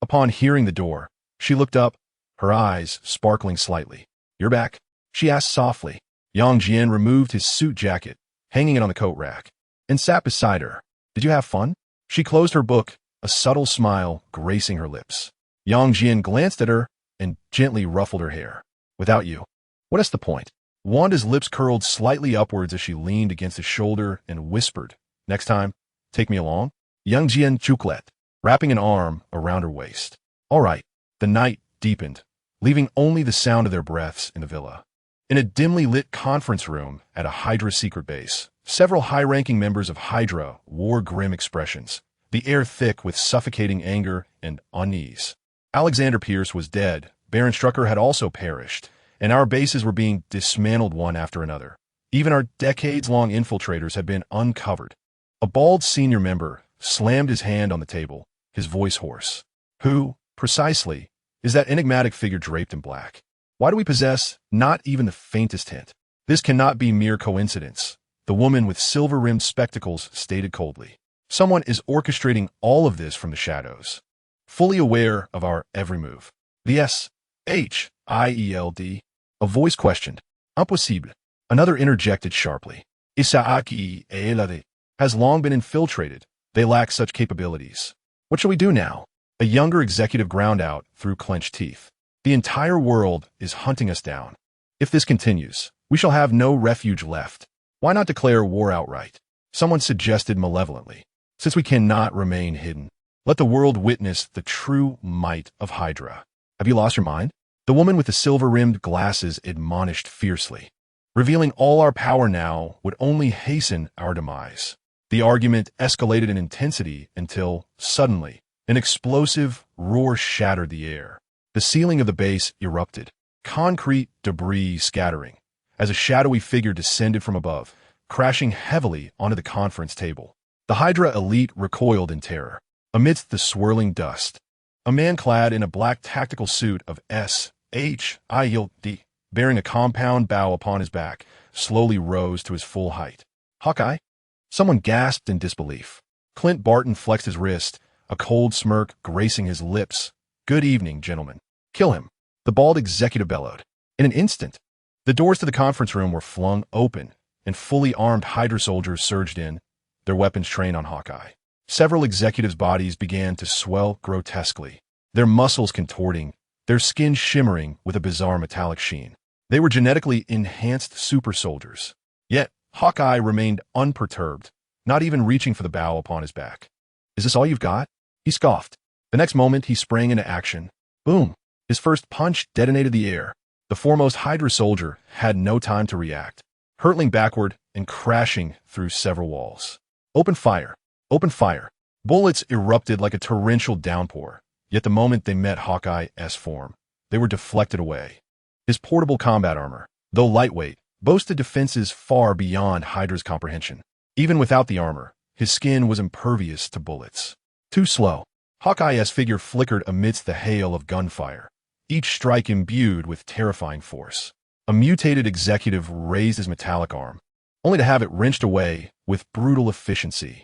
Upon hearing the door, she looked up, her eyes sparkling slightly. You're back? She asked softly. Yang Jian removed his suit jacket, hanging it on the coat rack, and sat beside her. Did you have fun? She closed her book, a subtle smile gracing her lips. Yang Jian glanced at her and gently ruffled her hair. Without you. What is the point? Wanda's lips curled slightly upwards as she leaned against his shoulder and whispered, Next time, take me along? Yang Jian chucklet, wrapping an arm around her waist. All right. The night deepened, leaving only the sound of their breaths in the villa. In a dimly lit conference room at a Hydra secret base, several high-ranking members of Hydra wore grim expressions, the air thick with suffocating anger and unease. Alexander Pierce was dead, Baron Strucker had also perished, and our bases were being dismantled one after another. Even our decades-long infiltrators had been uncovered. A bald senior member slammed his hand on the table, his voice hoarse. Who, precisely, is that enigmatic figure draped in black? Why do we possess not even the faintest hint? This cannot be mere coincidence, the woman with silver-rimmed spectacles stated coldly. Someone is orchestrating all of this from the shadows, fully aware of our every move. The S.H.I.E.L.D. A voice questioned. Impossible. Another interjected sharply. S.H.I.E.L.D. has long been infiltrated. They lack such capabilities. What shall we do now? A younger executive ground out through clenched teeth. The entire world is hunting us down. If this continues, we shall have no refuge left. Why not declare war outright? Someone suggested malevolently. Since we cannot remain hidden, let the world witness the true might of Hydra. Have you lost your mind? The woman with the silver-rimmed glasses admonished fiercely. Revealing all our power now would only hasten our demise. The argument escalated in intensity until, suddenly, an explosive roar shattered the air. The ceiling of the base erupted, concrete debris scattering, as a shadowy figure descended from above, crashing heavily onto the conference table. The Hydra elite recoiled in terror. Amidst the swirling dust, a man clad in a black tactical suit of S.H.I.E.L.D., bearing a compound bow upon his back, slowly rose to his full height. Hawkeye? Someone gasped in disbelief. Clint Barton flexed his wrist, a cold smirk gracing his lips. Good evening, gentlemen. Kill him, the bald executive bellowed. In an instant, the doors to the conference room were flung open, and fully armed Hydra soldiers surged in, their weapons trained on Hawkeye. Several executives' bodies began to swell grotesquely, their muscles contorting, their skin shimmering with a bizarre metallic sheen. They were genetically enhanced super soldiers. Yet, Hawkeye remained unperturbed, not even reaching for the bow upon his back. Is this all you've got? He scoffed. The next moment, he sprang into action. Boom! His first punch detonated the air. The foremost Hydra soldier had no time to react, hurtling backward and crashing through several walls. Open fire! Open fire! Bullets erupted like a torrential downpour, yet the moment they met Hawkeye's form, they were deflected away. His portable combat armor, though lightweight, boasted defenses far beyond Hydra's comprehension. Even without the armor, his skin was impervious to bullets. Too slow. Hawkeye's figure flickered amidst the hail of gunfire, each strike imbued with terrifying force. A mutated executive raised his metallic arm, only to have it wrenched away with brutal efficiency.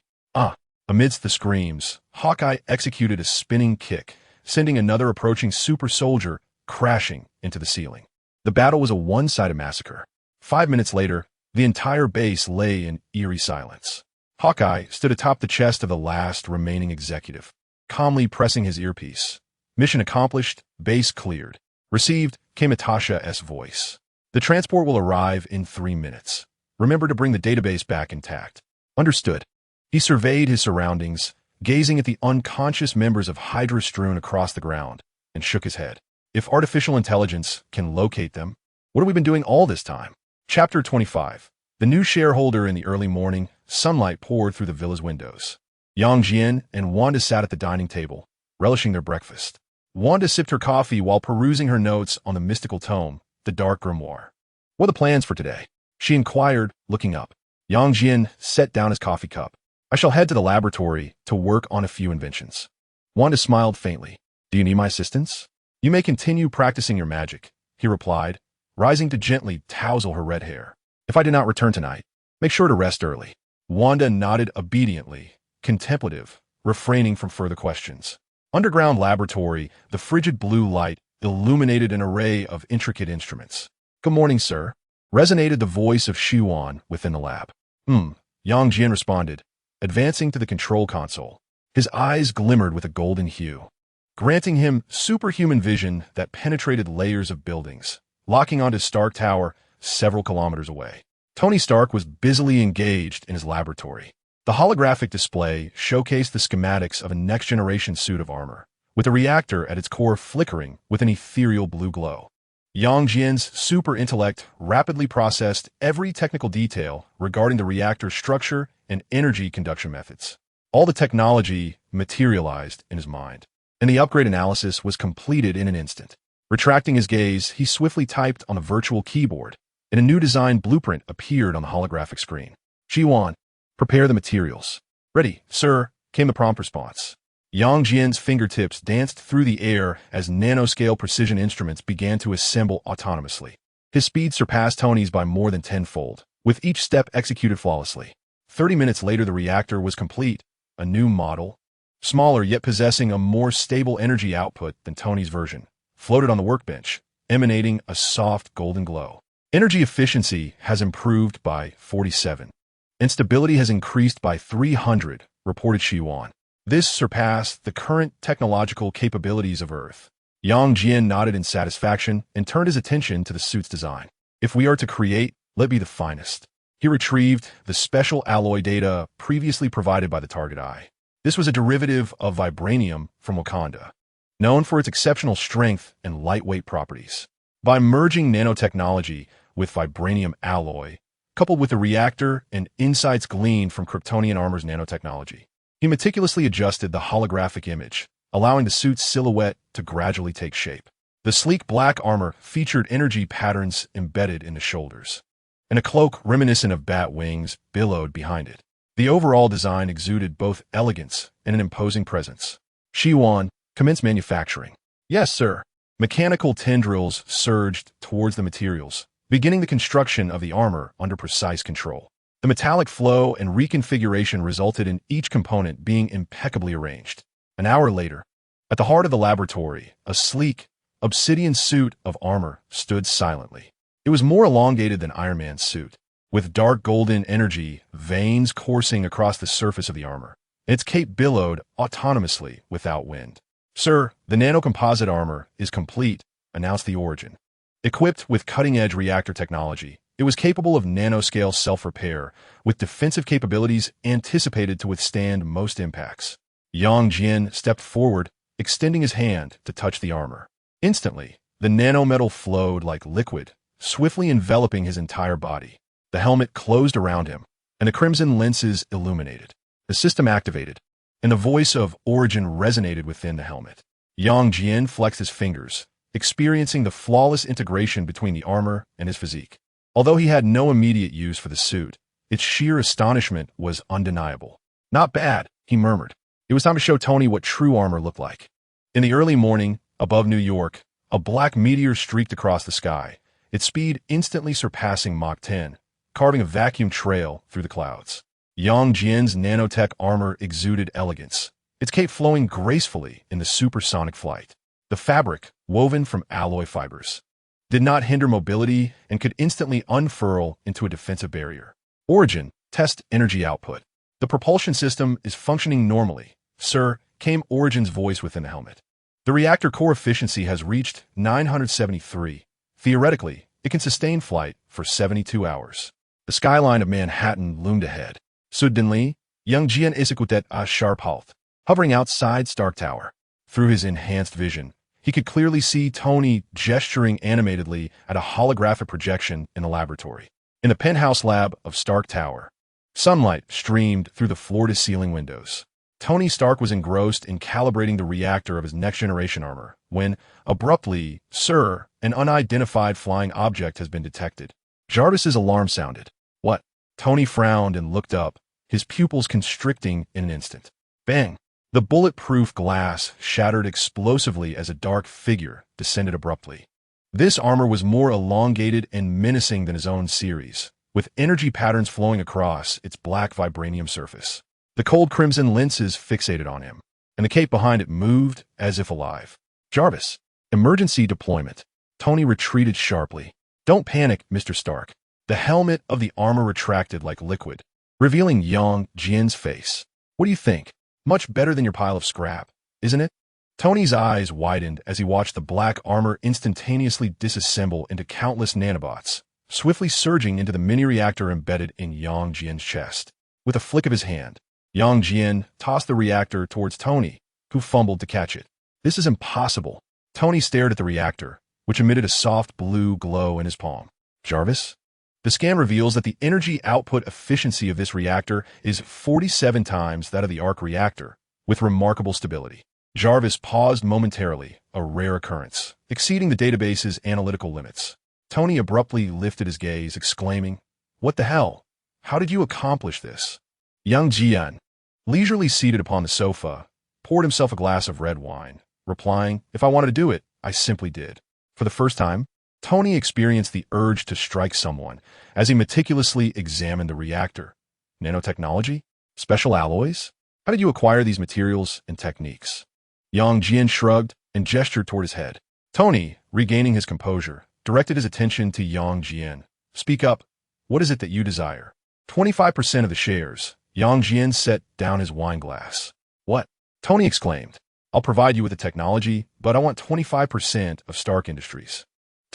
Amidst the screams, Hawkeye executed a spinning kick, sending another approaching super soldier crashing into the ceiling. The battle was a one-sided massacre. 5 minutes later, the entire base lay in eerie silence. Hawkeye stood atop the chest of the last remaining executive, calmly pressing his earpiece. Mission accomplished, base cleared. Received, came Natasha's voice. The transport will arrive in 3 minutes. Remember to bring the database back intact. Understood. He surveyed his surroundings, gazing at the unconscious members of Hydra strewn across the ground, and shook his head. If artificial intelligence can locate them, what have we been doing all this time? Chapter 25. The new shareholder. In the early morning, sunlight poured through the villa's windows. Jian and Wanda sat at the dining table, relishing their breakfast. Wanda sipped her coffee while perusing her notes on the mystical tome, the Dark Grimoire. What are the plans for today? She inquired, looking up. Jian set down his coffee cup. I shall head to the laboratory to work on a few inventions. Wanda smiled faintly. Do you need my assistance? You may continue practicing your magic, he replied, rising to gently tousle her red hair. If I do not return tonight, make sure to rest early. Wanda nodded obediently, contemplative, refraining from further questions. Underground laboratory, the frigid blue light illuminated an array of intricate instruments. Good morning, sir, resonated the voice of Jian within the lab. Jian responded, advancing to the control console. His eyes glimmered with a golden hue, granting him superhuman vision that penetrated layers of buildings, locking onto Stark Tower several kilometers away. Tony Stark was busily engaged in his laboratory. The holographic display showcased the schematics of a next-generation suit of armor, with the reactor at its core flickering with an ethereal blue glow. Jian's super intellect rapidly processed every technical detail regarding the reactor's structure and energy conduction methods. All the technology materialized in his mind, and the upgrade analysis was completed in an instant. Retracting his gaze, he swiftly typed on a virtual keyboard, and a new design blueprint appeared on the holographic screen. Jian, prepare the materials. Ready, sir, came the prompt response. Jian's fingertips danced through the air as nanoscale precision instruments began to assemble autonomously. His speed surpassed Tony's by more than tenfold, with each step executed flawlessly. 30 minutes later, the reactor was complete, a new model, smaller yet possessing a more stable energy output than Tony's version, floated on the workbench, emanating a soft golden glow. Energy efficiency has improved by 47, and stability has increased by 300, reported Jian. This surpassed the current technological capabilities of Earth. Jian nodded in satisfaction and turned his attention to the suit's design. If we are to create, let it be the finest. He retrieved the special alloy data previously provided by the target eye. This was a derivative of vibranium from Wakanda, known for its exceptional strength and lightweight properties. By merging nanotechnology with vibranium alloy, coupled with the reactor and insights gleaned from Kryptonian armor's nanotechnology, he meticulously adjusted the holographic image, allowing the suit's silhouette to gradually take shape. The sleek black armor featured energy patterns embedded in the shoulders, and a cloak reminiscent of bat wings billowed behind it. The overall design exuded both elegance and an imposing presence. Jian, commence manufacturing. Yes, sir. Mechanical tendrils surged towards the materials, beginning the construction of the armor under precise control. The metallic flow and reconfiguration resulted in each component being impeccably arranged. An hour later, at the heart of the laboratory, a sleek, obsidian suit of armor stood silently. It was more elongated than Iron Man's suit, with dark golden energy veins coursing across the surface of the armor. Its cape billowed autonomously without wind. Sir, the nanocomposite armor is complete, announced the Origin. Equipped with cutting-edge reactor technology, it was capable of nanoscale self-repair, with defensive capabilities anticipated to withstand most impacts. Jian stepped forward, extending his hand to touch the armor. Instantly, the nanometal flowed like liquid, swiftly enveloping his entire body. The helmet closed around him, and the crimson lenses illuminated. The system activated, and the voice of Origin resonated within the helmet. Jian flexed his fingers, experiencing the flawless integration between the armor and his physique. Although he had no immediate use for the suit, its sheer astonishment was undeniable. Not bad, he murmured. It was time to show Tony what true armor looked like. In the early morning, above New York, a black meteor streaked across the sky, its speed instantly surpassing Mach 10, carving a vacuum trail through the clouds. Jian's nanotech armor exuded elegance, its cape flowing gracefully in the supersonic flight. The fabric, woven from alloy fibers, did not hinder mobility, and could instantly unfurl into a defensive barrier. Origin, test energy output. The propulsion system is functioning normally, sir, came Origin's voice within the helmet. The reactor core efficiency has reached 973. Theoretically, it can sustain flight for 72 hours. The skyline of Manhattan loomed ahead. Suddenly, young Jian executed a sharp halt, hovering outside Stark Tower. Through his enhanced vision, he could clearly see Tony gesturing animatedly at a holographic projection in the laboratory. In the penthouse lab of Stark Tower, sunlight streamed through the floor-to-ceiling windows. Tony Stark was engrossed in calibrating the reactor of his next-generation armor when, abruptly, sir, an unidentified flying object has been detected. Jarvis's alarm sounded. What? Tony frowned and looked up, his pupils constricting in an instant. Bang! The bulletproof glass shattered explosively as a dark figure descended abruptly. This armor was more elongated and menacing than his own series, with energy patterns flowing across its black vibranium surface. The cold crimson lenses fixated on him, and the cape behind it moved as if alive. Jarvis, emergency deployment. Tony retreated sharply. Don't panic, Mr. Stark. The helmet of the armor retracted like liquid, revealing young Jian's face. What do you think? Much better than your pile of scrap, isn't it? Tony's eyes widened as he watched the black armor instantaneously disassemble into countless nanobots, swiftly surging into the mini-reactor embedded in Yang Jian's chest. With a flick of his hand, Yang Jian tossed the reactor towards Tony, who fumbled to catch it. This is impossible. Tony stared at the reactor, which emitted a soft blue glow in his palm. Jarvis? The scan reveals that the energy output efficiency of this reactor is 47 times that of the arc reactor, with remarkable stability. Jarvis paused momentarily, a rare occurrence, exceeding the database's analytical limits. Tony abruptly lifted his gaze, exclaiming, What the hell? How did you accomplish this? Young Jian, leisurely seated upon the sofa, poured himself a glass of red wine, replying, If I wanted to do it, I simply did. For the first time, Tony experienced the urge to strike someone as he meticulously examined the reactor. Nanotechnology? Special alloys? How did you acquire these materials and techniques? Yang Jian shrugged and gestured toward his head. Tony, regaining his composure, directed his attention to Yang Jian. Speak up. What is it that you desire? 25% of the shares. Yang Jian set down his wine glass. What? Tony exclaimed. I'll provide you with the technology, but I want 25% of Stark Industries.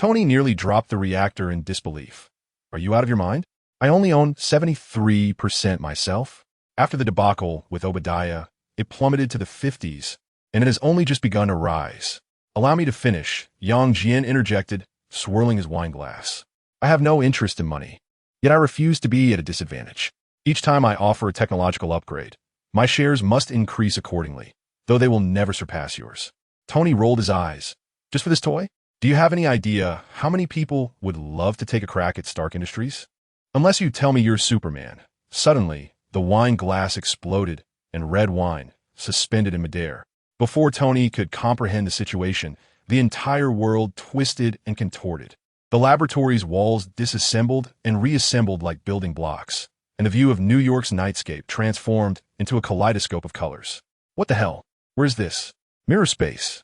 Tony nearly dropped the reactor in disbelief. Are you out of your mind? I only own 73% myself. After the debacle with Obadiah, it plummeted to the 50s, and it has only just begun to rise. Allow me to finish, Yang Jian interjected, swirling his wine glass. I have no interest in money, yet I refuse to be at a disadvantage. Each time I offer a technological upgrade, my shares must increase accordingly, though they will never surpass yours. Tony rolled his eyes. Just for this toy? Do you have any idea how many people would love to take a crack at Stark Industries? Unless you tell me you're Superman. Suddenly, the wine glass exploded, and red wine, suspended in midair. Before Tony could comprehend the situation, the entire world twisted and contorted. The laboratory's walls disassembled and reassembled like building blocks, and the view of New York's nightscape transformed into a kaleidoscope of colors. What the hell? Where's this? Mirror space.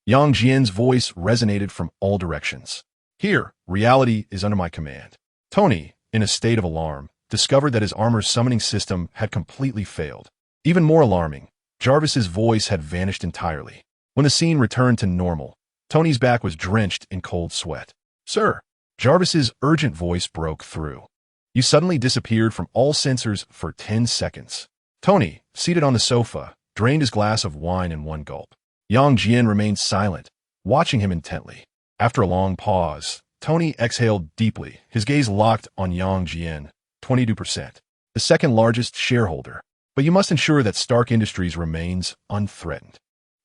Yang Jian's voice resonated from all directions. Here, reality is under my command. Tony, in a state of alarm, discovered that his armor's summoning system had completely failed. Even more alarming, Jarvis's voice had vanished entirely. When the scene returned to normal, Tony's back was drenched in cold sweat. Sir, Jarvis's urgent voice broke through. You suddenly disappeared from all sensors for 10 seconds. Tony, seated on the sofa, drained his glass of wine in one gulp. Yang Jian remained silent, watching him intently. After a long pause, Tony exhaled deeply, his gaze locked on Yang Jian, 22%, the second largest shareholder. But you must ensure that Stark Industries remains unthreatened.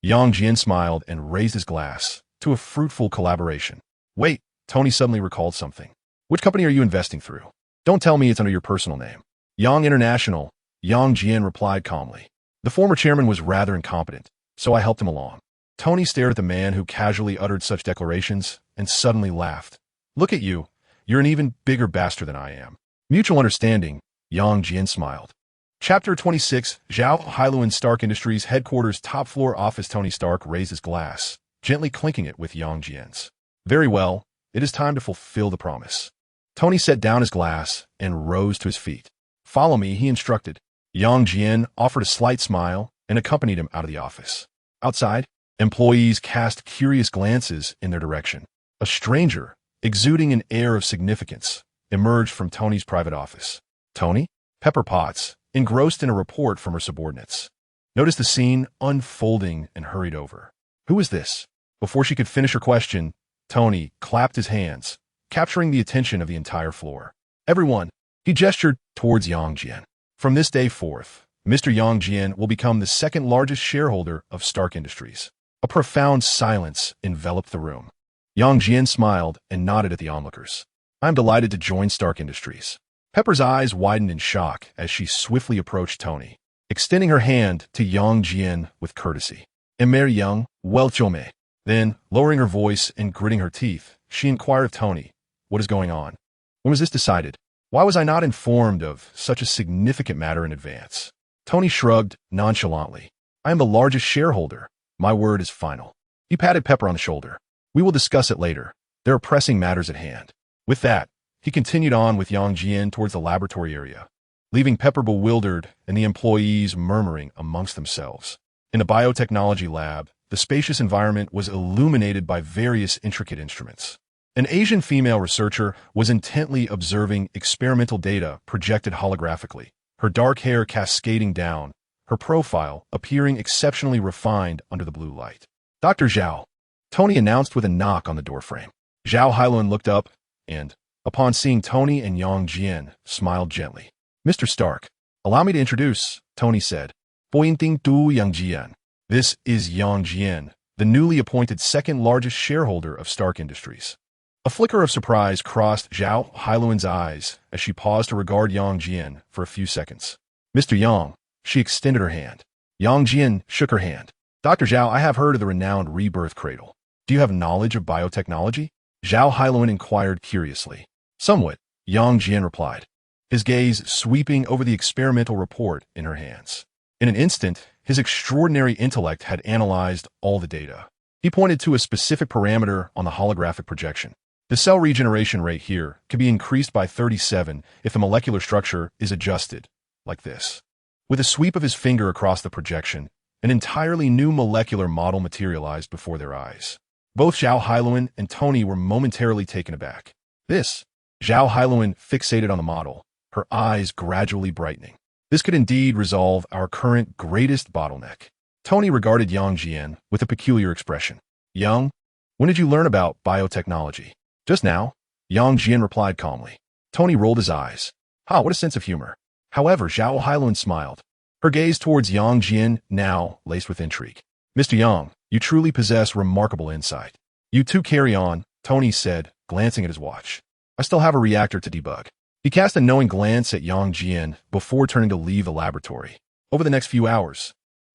Yang Jian smiled and raised his glass to a fruitful collaboration. Wait, Tony suddenly recalled something. Which company are you investing through? Don't tell me it's under your personal name. Yang International, Yang Jian replied calmly. The former chairman was rather incompetent, so I helped him along. Tony stared at the man who casually uttered such declarations and suddenly laughed. Look at you. You're an even bigger bastard than I am. Mutual understanding, Yang Jian smiled. Chapter 26, S.H.I.E.L.D. Stark Industries headquarters top floor office. Tony Stark raised his glass, gently clinking it with Yang Jian's. Very well, It is time to fulfill the promise. Tony set down his glass and rose to his feet. Follow me, he instructed. Jian offered a slight smile and accompanied him out of the office. Outside, employees cast curious glances in their direction. A stranger, exuding an air of significance, emerged from Tony's private office. Tony, Pepper Potts, engrossed in a report from her subordinates, noticed the scene unfolding and hurried over. Who is this? Before she could finish her question, Tony clapped his hands, capturing the attention of the entire floor. Everyone, he gestured towards Jian. From this day forth, Mr. Jian will become the second largest shareholder of Stark Industries. A profound silence enveloped the room. Jian smiled and nodded at the onlookers. I'm delighted to join Stark Industries. Pepper's eyes widened in shock as she swiftly approached Tony, extending her hand to Jian with courtesy. Emer Young, welchome. Then, lowering her voice and gritting her teeth, she inquired of Tony, what is going on? When was this decided? Why was I not informed of such a significant matter in advance? Tony shrugged nonchalantly. I am the largest shareholder. My word is final. He patted Pepper on the shoulder. We will discuss it later. There are pressing matters at hand. With that, he continued on with Jian towards the laboratory area, leaving Pepper bewildered and the employees murmuring amongst themselves. In the biotechnology lab, the spacious environment was illuminated by various intricate instruments. An Asian female researcher was intently observing experimental data projected holographically, her dark hair cascading down, her profile appearing exceptionally refined under the blue light. Dr. Zhao, Tony announced with a knock on the doorframe. S.H.I.E.L.D looked up and, upon seeing Tony and Jian, smiled gently. Mr. Stark, allow me to introduce, Tony said, pointing to Jian. This is Jian, the newly appointed second largest shareholder of Stark Industries. A flicker of surprise crossed S.H.I.E.L.D's eyes as she paused to regard Jian for a few seconds. Mr. Yang, she extended her hand. Jian shook her hand. Dr. Zhao, I have heard of the renowned rebirth cradle. Do you have knowledge of biotechnology? S.H.I.E.L.D inquired curiously. Somewhat, Jian replied, his gaze sweeping over the experimental report in her hands. In an instant, his extraordinary intellect had analyzed all the data. He pointed to a specific parameter on the holographic projection. The cell regeneration rate here can be increased by 37 if the molecular structure is adjusted, like this. With a sweep of his finger across the projection, an entirely new molecular model materialized before their eyes. Both S.H.I.E.L.D and Tony were momentarily taken aback. This, S.H.I.E.L.D fixated on the model, her eyes gradually brightening. This could indeed resolve our current greatest bottleneck. Tony regarded Jian with a peculiar expression. Young, when did you learn about biotechnology? Just now, Jian replied calmly. Tony rolled his eyes. What a sense of humor. However, S.H.I.E.L.D smiled. Her gaze towards Jian now laced with intrigue. Mr. Yang, you truly possess remarkable insight. You two carry on, Tony said, glancing at his watch. I still have a reactor to debug. He cast a knowing glance at Jian before turning to leave the laboratory. Over the next few hours,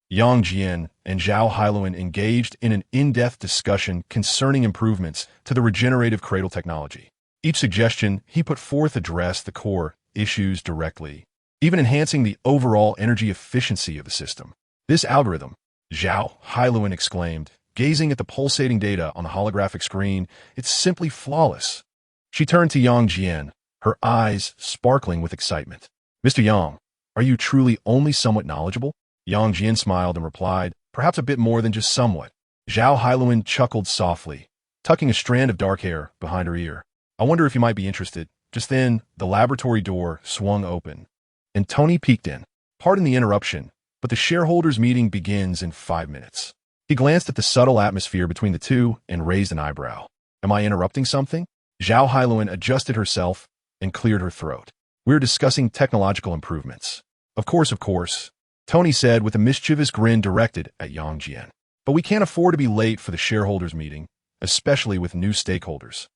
Jian and S.H.I.E.L.D engaged in an in-depth discussion concerning improvements to the regenerative cradle technology. Each suggestion he put forth addressed the core issues directly, even enhancing the overall energy efficiency of the system. This algorithm, S.H.I.E.L.D exclaimed, gazing at the pulsating data on the holographic screen, it's simply flawless. She turned to Jian, her eyes sparkling with excitement. Mr. Yang, are you truly only somewhat knowledgeable? Jian smiled and replied, perhaps a bit more than just somewhat. S.H.I.E.L.D chuckled softly, tucking a strand of dark hair behind her ear. I wonder if you might be interested. Just then, the laboratory door swung open, and Tony peeked in. Pardon the interruption, but the shareholders' meeting begins in 5 minutes. He glanced at the subtle atmosphere between the two and raised an eyebrow. Am I interrupting something? S.H.I.E.L.D adjusted herself and cleared her throat. We're discussing technological improvements. Of course, Tony said with a mischievous grin directed at Jian. But we can't afford to be late for the shareholders' meeting, especially with new stakeholders.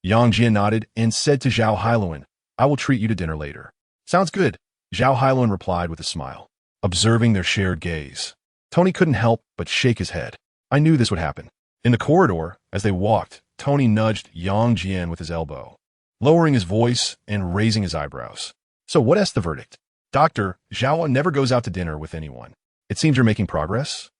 Jian nodded and said to S.H.I.E.L.D, I will treat you to dinner later. Sounds good, S.H.I.E.L.D replied with a smile. Observing their shared gaze, Tony couldn't help but shake his head. I knew this would happen. In the corridor, as they walked, Tony nudged Jian with his elbow, lowering his voice and raising his eyebrows. So what's the verdict? Doctor, Zhao never goes out to dinner with anyone. It seems you're making progress?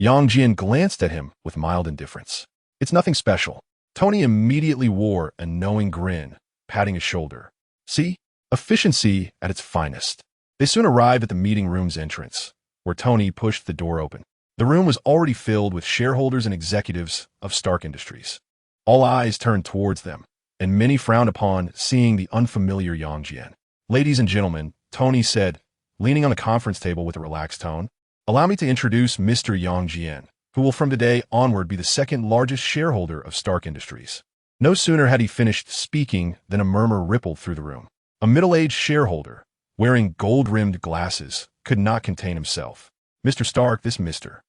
Jian glanced at him with mild indifference. It's nothing special. Tony immediately wore a knowing grin, patting his shoulder. See? Efficiency at its finest. They soon arrived at the meeting room's entrance, where Tony pushed the door open. The room was already filled with shareholders and executives of Stark Industries. All eyes turned towards them, and many frowned upon seeing the unfamiliar Yang Jian. Ladies and gentlemen, Tony said, leaning on the conference table with a relaxed tone, allow me to introduce Mr. Yang Jian, who will from today onward be the second largest shareholder of Stark Industries. No sooner had he finished speaking than a murmur rippled through the room. A middle-aged shareholder, wearing gold-rimmed glasses, could not contain himself. Mr. Stark, this Mr.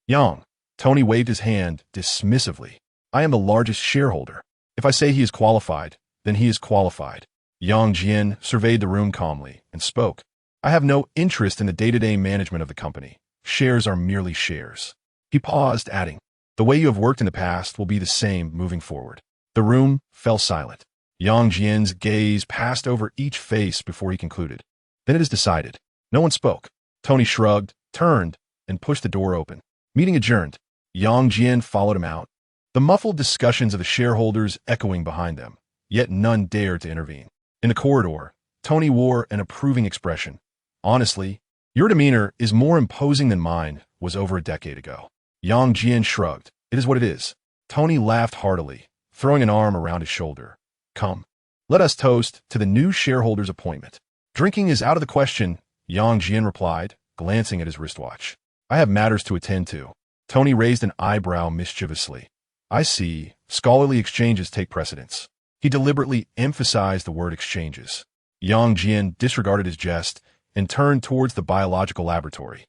Yang. Tony waved his hand dismissively. I am the largest shareholder. If I say he is qualified, then he is qualified. Yang Jian surveyed the room calmly and spoke. I have no interest in the day-to-day management of the company. Shares are merely shares. He paused, adding, the way you have worked in the past will be the same moving forward. The room fell silent. Yang Jian's gaze passed over each face before he concluded. Then it is decided. No one spoke. Tony shrugged, turned, and pushed the door open. Meeting adjourned. Yang Jian followed him out. The muffled discussions of the shareholders echoing behind them, yet none dared to intervene. In the corridor, Tony wore an approving expression. Honestly, your demeanor is more imposing than mine was over a decade ago. Yang Jian shrugged. It is what it is. Tony laughed heartily, throwing an arm around his shoulder. Come, let us toast to the new shareholder's appointment. Drinking is out of the question, Yang Jian replied, glancing at his wristwatch. I have matters to attend to. Tony raised an eyebrow mischievously. I see. Scholarly exchanges take precedence. He deliberately emphasized the word exchanges. Yang Jian disregarded his jest and turned towards the biological laboratory.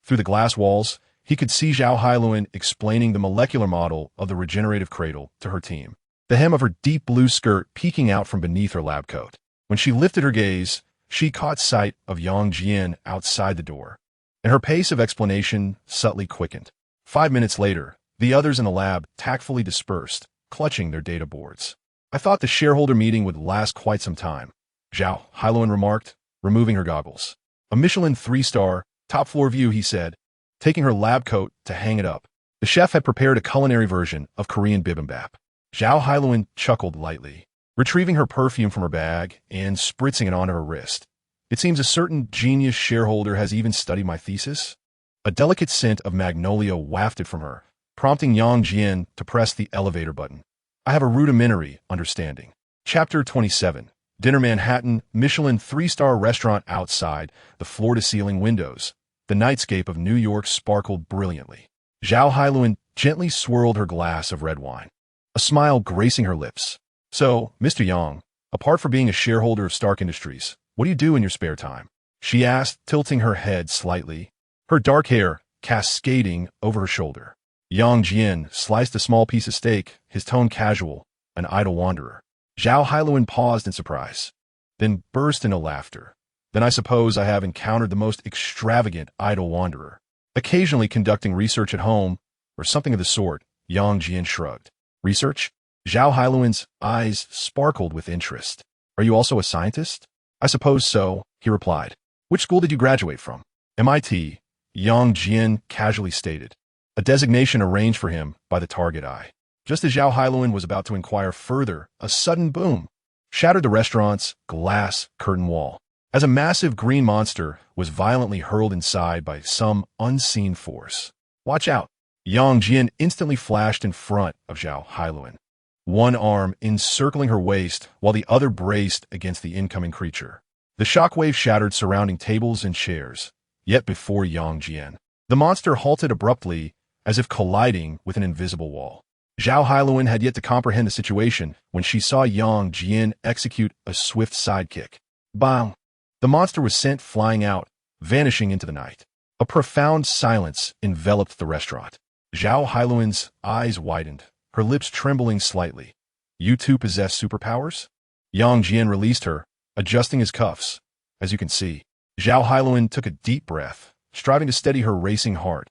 Through the glass walls, he could see S.H.I.E.L.D explaining the molecular model of the regenerative cradle to her team, the hem of her deep blue skirt peeking out from beneath her lab coat. When she lifted her gaze, she caught sight of Yang Jian outside the door, and her pace of explanation subtly quickened. 5 minutes later, the others in the lab tactfully dispersed, clutching their data boards. I thought the shareholder meeting would last quite some time, S.H.I.E.L.D remarked, removing her goggles. A Michelin 3-star, top-floor view, he said, taking her lab coat to hang it up. The chef had prepared a culinary version of Korean bibimbap. S.H.I.E.L.D chuckled lightly, retrieving her perfume from her bag and spritzing it onto her wrist. It seems a certain genius shareholder has even studied my thesis. A delicate scent of magnolia wafted from her, prompting Yang Jian to press the elevator button. I have a rudimentary understanding. Chapter 27. Dinner Manhattan, Michelin 3-star restaurant outside, the floor-to-ceiling windows. The nightscape of New York sparkled brilliantly. S.H.I.E.L.D gently swirled her glass of red wine, a smile gracing her lips. So, Mr. Yang, apart from being a shareholder of Stark Industries, what do you do in your spare time? She asked, tilting her head slightly, her dark hair cascading over her shoulder. Yang Jian sliced a small piece of steak, his tone casual, an idle wanderer. S.H.I.E.L.D paused in surprise, then burst into laughter. Then I suppose I have encountered the most extravagant idle wanderer. Occasionally conducting research at home, or something of the sort, Yang Jian shrugged. Research? S.H.I.E.L.D's eyes sparkled with interest. Are you also a scientist? I suppose so, he replied. Which school did you graduate from? MIT, Yang Jian casually stated, a designation arranged for him by the target eye. Just as S.H.I.E.L.D was about to inquire further, a sudden boom shattered the restaurant's glass curtain wall, as a massive green monster was violently hurled inside by some unseen force. Watch out! Yang Jian instantly flashed in front of S.H.I.E.L.D, one arm encircling her waist while the other braced against the incoming creature. The shockwave shattered surrounding tables and chairs, yet before Yang Jian, the monster halted abruptly as if colliding with an invisible wall. S.H.I.E.L.D had yet to comprehend the situation when she saw Yang Jian execute a swift sidekick. Bang! The monster was sent flying out, vanishing into the night. A profound silence enveloped the restaurant. S.H.I.E.L.D's eyes widened, her lips trembling slightly. You two possess superpowers? Yang Jian released her, adjusting his cuffs. As you can see, S.H.I.E.L.D took a deep breath, striving to steady her racing heart.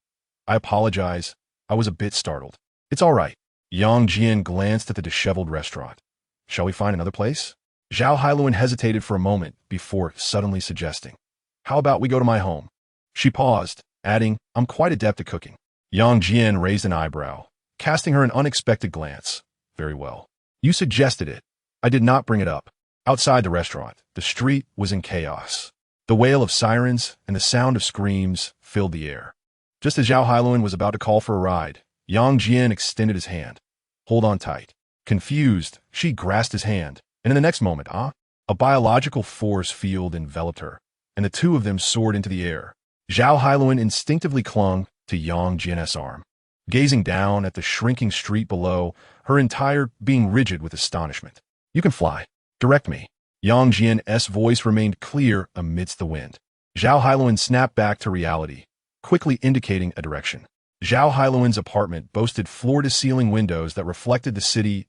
I apologize. I was a bit startled. It's all right. Yang Jian glanced at the disheveled restaurant. Shall we find another place? S.H.I.E.L.D hesitated for a moment before suddenly suggesting, how about we go to my home? She paused, adding, I'm quite adept at cooking. Yang Jian raised an eyebrow, casting her an unexpected glance. Very well. You suggested it. I did not bring it up. Outside the restaurant, the street was in chaos. The wail of sirens and the sound of screams filled the air. Just as Zhao Hailuan was about to call for a ride, Yang Jian extended his hand. Hold on tight. Confused, she grasped his hand, and in the next moment, a biological force field enveloped her, and the two of them soared into the air. Zhao Hailuan instinctively clung to Yang Jian's arm, gazing down at the shrinking street below, her entire being rigid with astonishment. You can fly. Direct me. Yang Jian's voice remained clear amidst the wind. Zhao Hailuan snapped back to reality, quickly indicating a direction. Zhao Hailuan's apartment boasted floor-to-ceiling windows that reflected the city's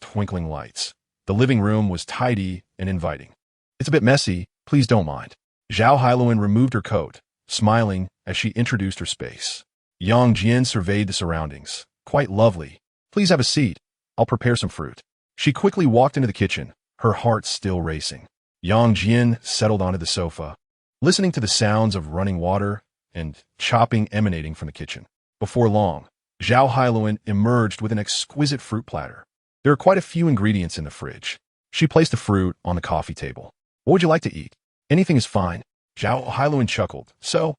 twinkling lights. The living room was tidy and inviting. It's a bit messy, please don't mind. Zhao Hailuan removed her coat, smiling as she introduced her space. Yang Jian surveyed the surroundings. Quite lovely. Please have a seat. I'll prepare some fruit. She quickly walked into the kitchen, her heart still racing. Yang Jian settled onto the sofa, listening to the sounds of running water and chopping emanating from the kitchen. Before long, Zhao Hailuan emerged with an exquisite fruit platter. There are quite a few ingredients in the fridge. She placed the fruit on the coffee table. What would you like to eat? Anything is fine. Zhao Hailuan chuckled. So,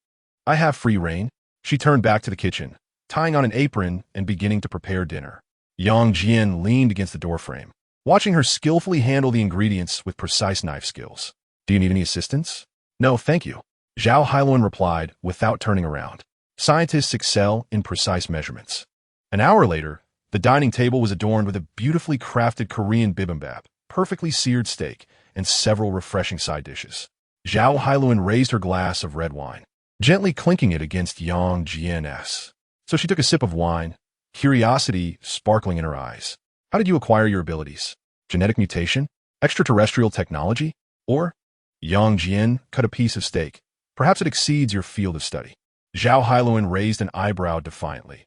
I have free reign. She turned back to the kitchen, tying on an apron and beginning to prepare dinner. Yang Jian leaned against the doorframe, watching her skillfully handle the ingredients with precise knife skills. Do you need any assistance? No, thank you. Zhao Hailuan replied without turning around. Scientists excel in precise measurements. An hour later, the dining table was adorned with a beautifully crafted Korean bibimbap, perfectly seared steak, and several refreshing side dishes. Zhao Hailuan raised her glass of red wine, gently clinking it against Yang Jian's. So she took a sip of wine, curiosity sparkling in her eyes. How did you acquire your abilities? Genetic mutation? Extraterrestrial technology? Or? Yang Jian cut a piece of steak. Perhaps it exceeds your field of study. Zhao Hailuan raised an eyebrow defiantly.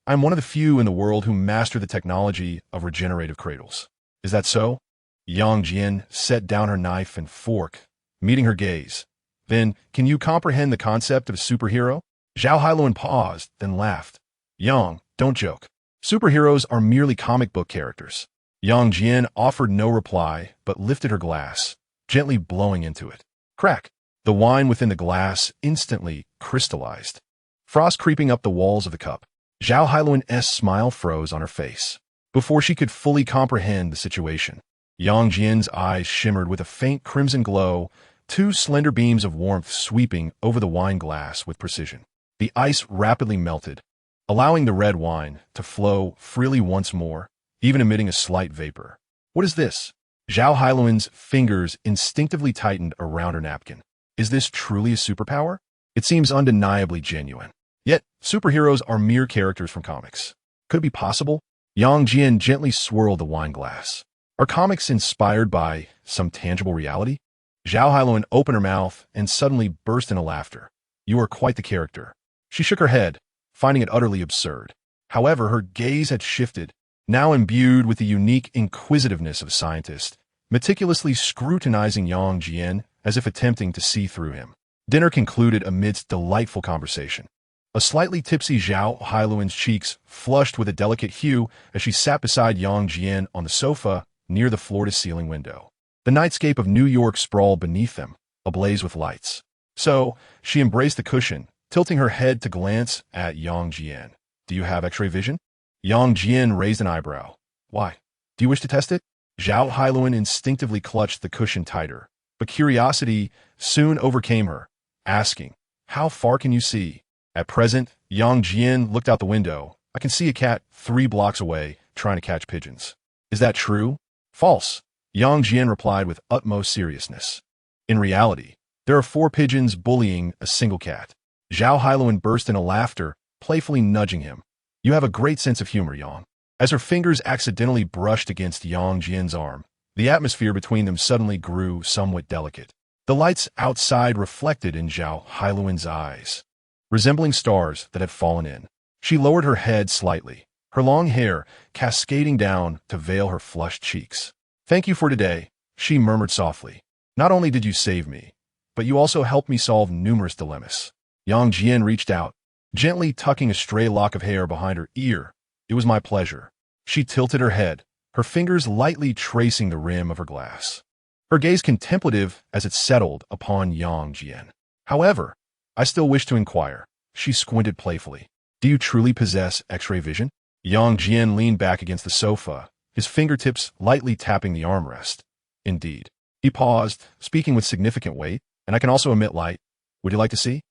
I'm one of the few in the world who master the technology of regenerative cradles. Is that so? Yang Jian set down her knife and fork, meeting her gaze. Then, can you comprehend the concept of a superhero? Zhao Hailuan paused, then laughed. Yang, don't joke. Superheroes are merely comic book characters. Yang Jian offered no reply, but lifted her glass, gently blowing into it. Crack! The wine within the glass instantly crystallized, frost creeping up the walls of the cup. Zhao Hailuan's smile froze on her face. Before she could fully comprehend the situation, Yang Jian's eyes shimmered with a faint crimson glow, two slender beams of warmth sweeping over the wine glass with precision. The ice rapidly melted, allowing the red wine to flow freely once more, even emitting a slight vapor. What is this? Zhao Hailuan's fingers instinctively tightened around her napkin. Is this truly a superpower? It seems undeniably genuine. Yet, superheroes are mere characters from comics. Could it be possible? Yang Jian gently swirled the wine glass. Are comics inspired by some tangible reality? Zhao Hailuan opened her mouth and suddenly burst into laughter. You are quite the character. She shook her head, finding it utterly absurd. However, her gaze had shifted, now imbued with the unique inquisitiveness of a scientist, meticulously scrutinizing Yang Jian as if attempting to see through him. Dinner concluded amidst delightful conversation. A slightly tipsy Zhao Hailuan's cheeks flushed with a delicate hue as she sat beside Yang Jian on the sofa near the floor-to-ceiling window. The nightscape of New York sprawled beneath them, ablaze with lights. So, she embraced the cushion, tilting her head to glance at Yang Jian. Do you have X-ray vision? Yang Jian raised an eyebrow. Why? Do you wish to test it? Zhao Hailuan instinctively clutched the cushion tighter, but curiosity soon overcame her, asking, how far can you see? At present, Yang Jian looked out the window. I can see a cat 3 blocks away trying to catch pigeons. Is that true? False. Yang Jian replied with utmost seriousness. In reality, there are 4 pigeons bullying a single cat. Zhao Hailuan burst into laughter, playfully nudging him. You have a great sense of humor, Yang. As her fingers accidentally brushed against Yang Jian's arm, the atmosphere between them suddenly grew somewhat delicate. The lights outside reflected in Zhao Hailuan's eyes, resembling stars that had fallen in. She lowered her head slightly, her long hair cascading down to veil her flushed cheeks. Thank you for today, she murmured softly. Not only did you save me, but you also helped me solve numerous dilemmas. Yang Jian reached out, gently tucking a stray lock of hair behind her ear. It was my pleasure. She tilted her head, her fingers lightly tracing the rim of her glass. Her gaze contemplative as it settled upon Yang Jian. However, I still wish to inquire. She squinted playfully. Do you truly possess X-ray vision? Yang Jian leaned back against the sofa, his fingertips lightly tapping the armrest. Indeed. He paused, speaking with significant weight, and I can also emit light. Would you like to see?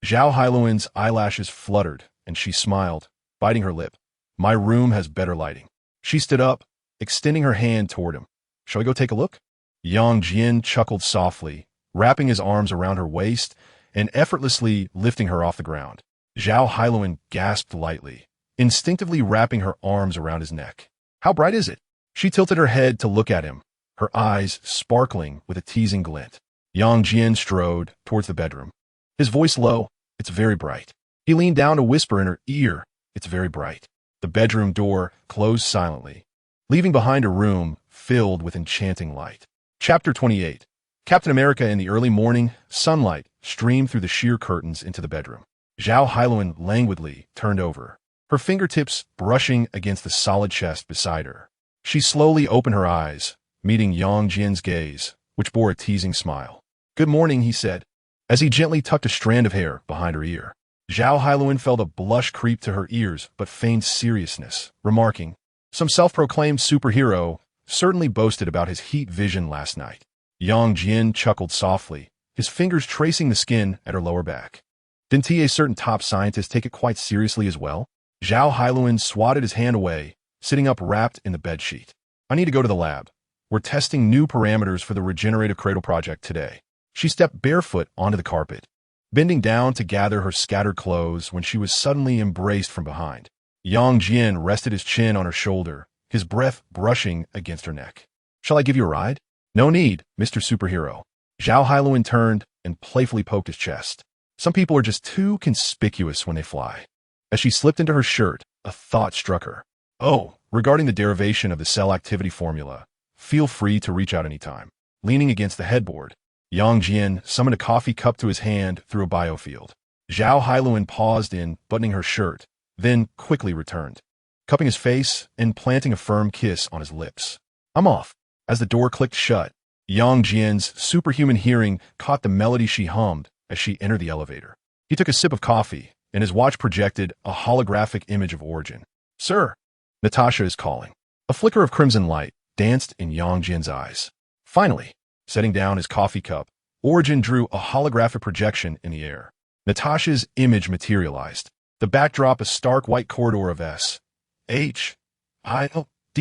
Zhao Hailuan's eyelashes fluttered, and she smiled, biting her lip. My room has better lighting. She stood up, extending her hand toward him. Shall we go take a look? Yang Jian chuckled softly, wrapping his arms around her waist and effortlessly lifting her off the ground. Zhao Hailuan gasped lightly, instinctively wrapping her arms around his neck. How bright is it? She tilted her head to look at him, her eyes sparkling with a teasing glint. Yang Jian strode towards the bedroom. His voice low, it's very bright. He leaned down to whisper in her ear, it's very bright. The bedroom door closed silently, leaving behind a room filled with enchanting light. Chapter 28. Captain America in the early morning, sunlight streamed through the sheer curtains into the bedroom. Zhao Hailuan languidly turned over, her fingertips brushing against the solid chest beside her. She slowly opened her eyes, meeting Yang Jian's gaze, which bore a teasing smile. Good morning, he said, as he gently tucked a strand of hair behind her ear. Zhao Hailuan felt a blush creep to her ears but feigned seriousness, remarking, some self-proclaimed superhero certainly boasted about his heat vision last night. Yang Jian chuckled softly, his fingers tracing the skin at her lower back. Didn't a certain top scientist take it quite seriously as well? Zhao Hailuan swatted his hand away, sitting up wrapped in the bedsheet. I need to go to the lab. We're testing new parameters for the regenerative cradle project today. She stepped barefoot onto the carpet, bending down to gather her scattered clothes when she was suddenly embraced from behind. Yang Jian rested his chin on her shoulder, his breath brushing against her neck. Shall I give you a ride? No need, Mr. Superhero. Zhao Hailuan turned and playfully poked his chest. Some people are just too conspicuous when they fly. As she slipped into her shirt, a thought struck her. Oh, regarding the derivation of the cell activity formula, feel free to reach out anytime. Leaning against the headboard, Yang Jian summoned a coffee cup to his hand through a biofield. Zhao Hailuan paused in buttoning her shirt, then quickly returned, cupping his face and planting a firm kiss on his lips. I'm off. As the door clicked shut, Yang Jian's superhuman hearing caught the melody she hummed as she entered the elevator. He took a sip of coffee, and his watch projected a holographic image of Origin. Sir, Natasha is calling. A flicker of crimson light danced in Yang Jian's eyes. Finally, setting down his coffee cup, Origin drew a holographic projection in the air. Natasha's image materialized, the backdrop a stark white corridor of S.H.I.E.L.D.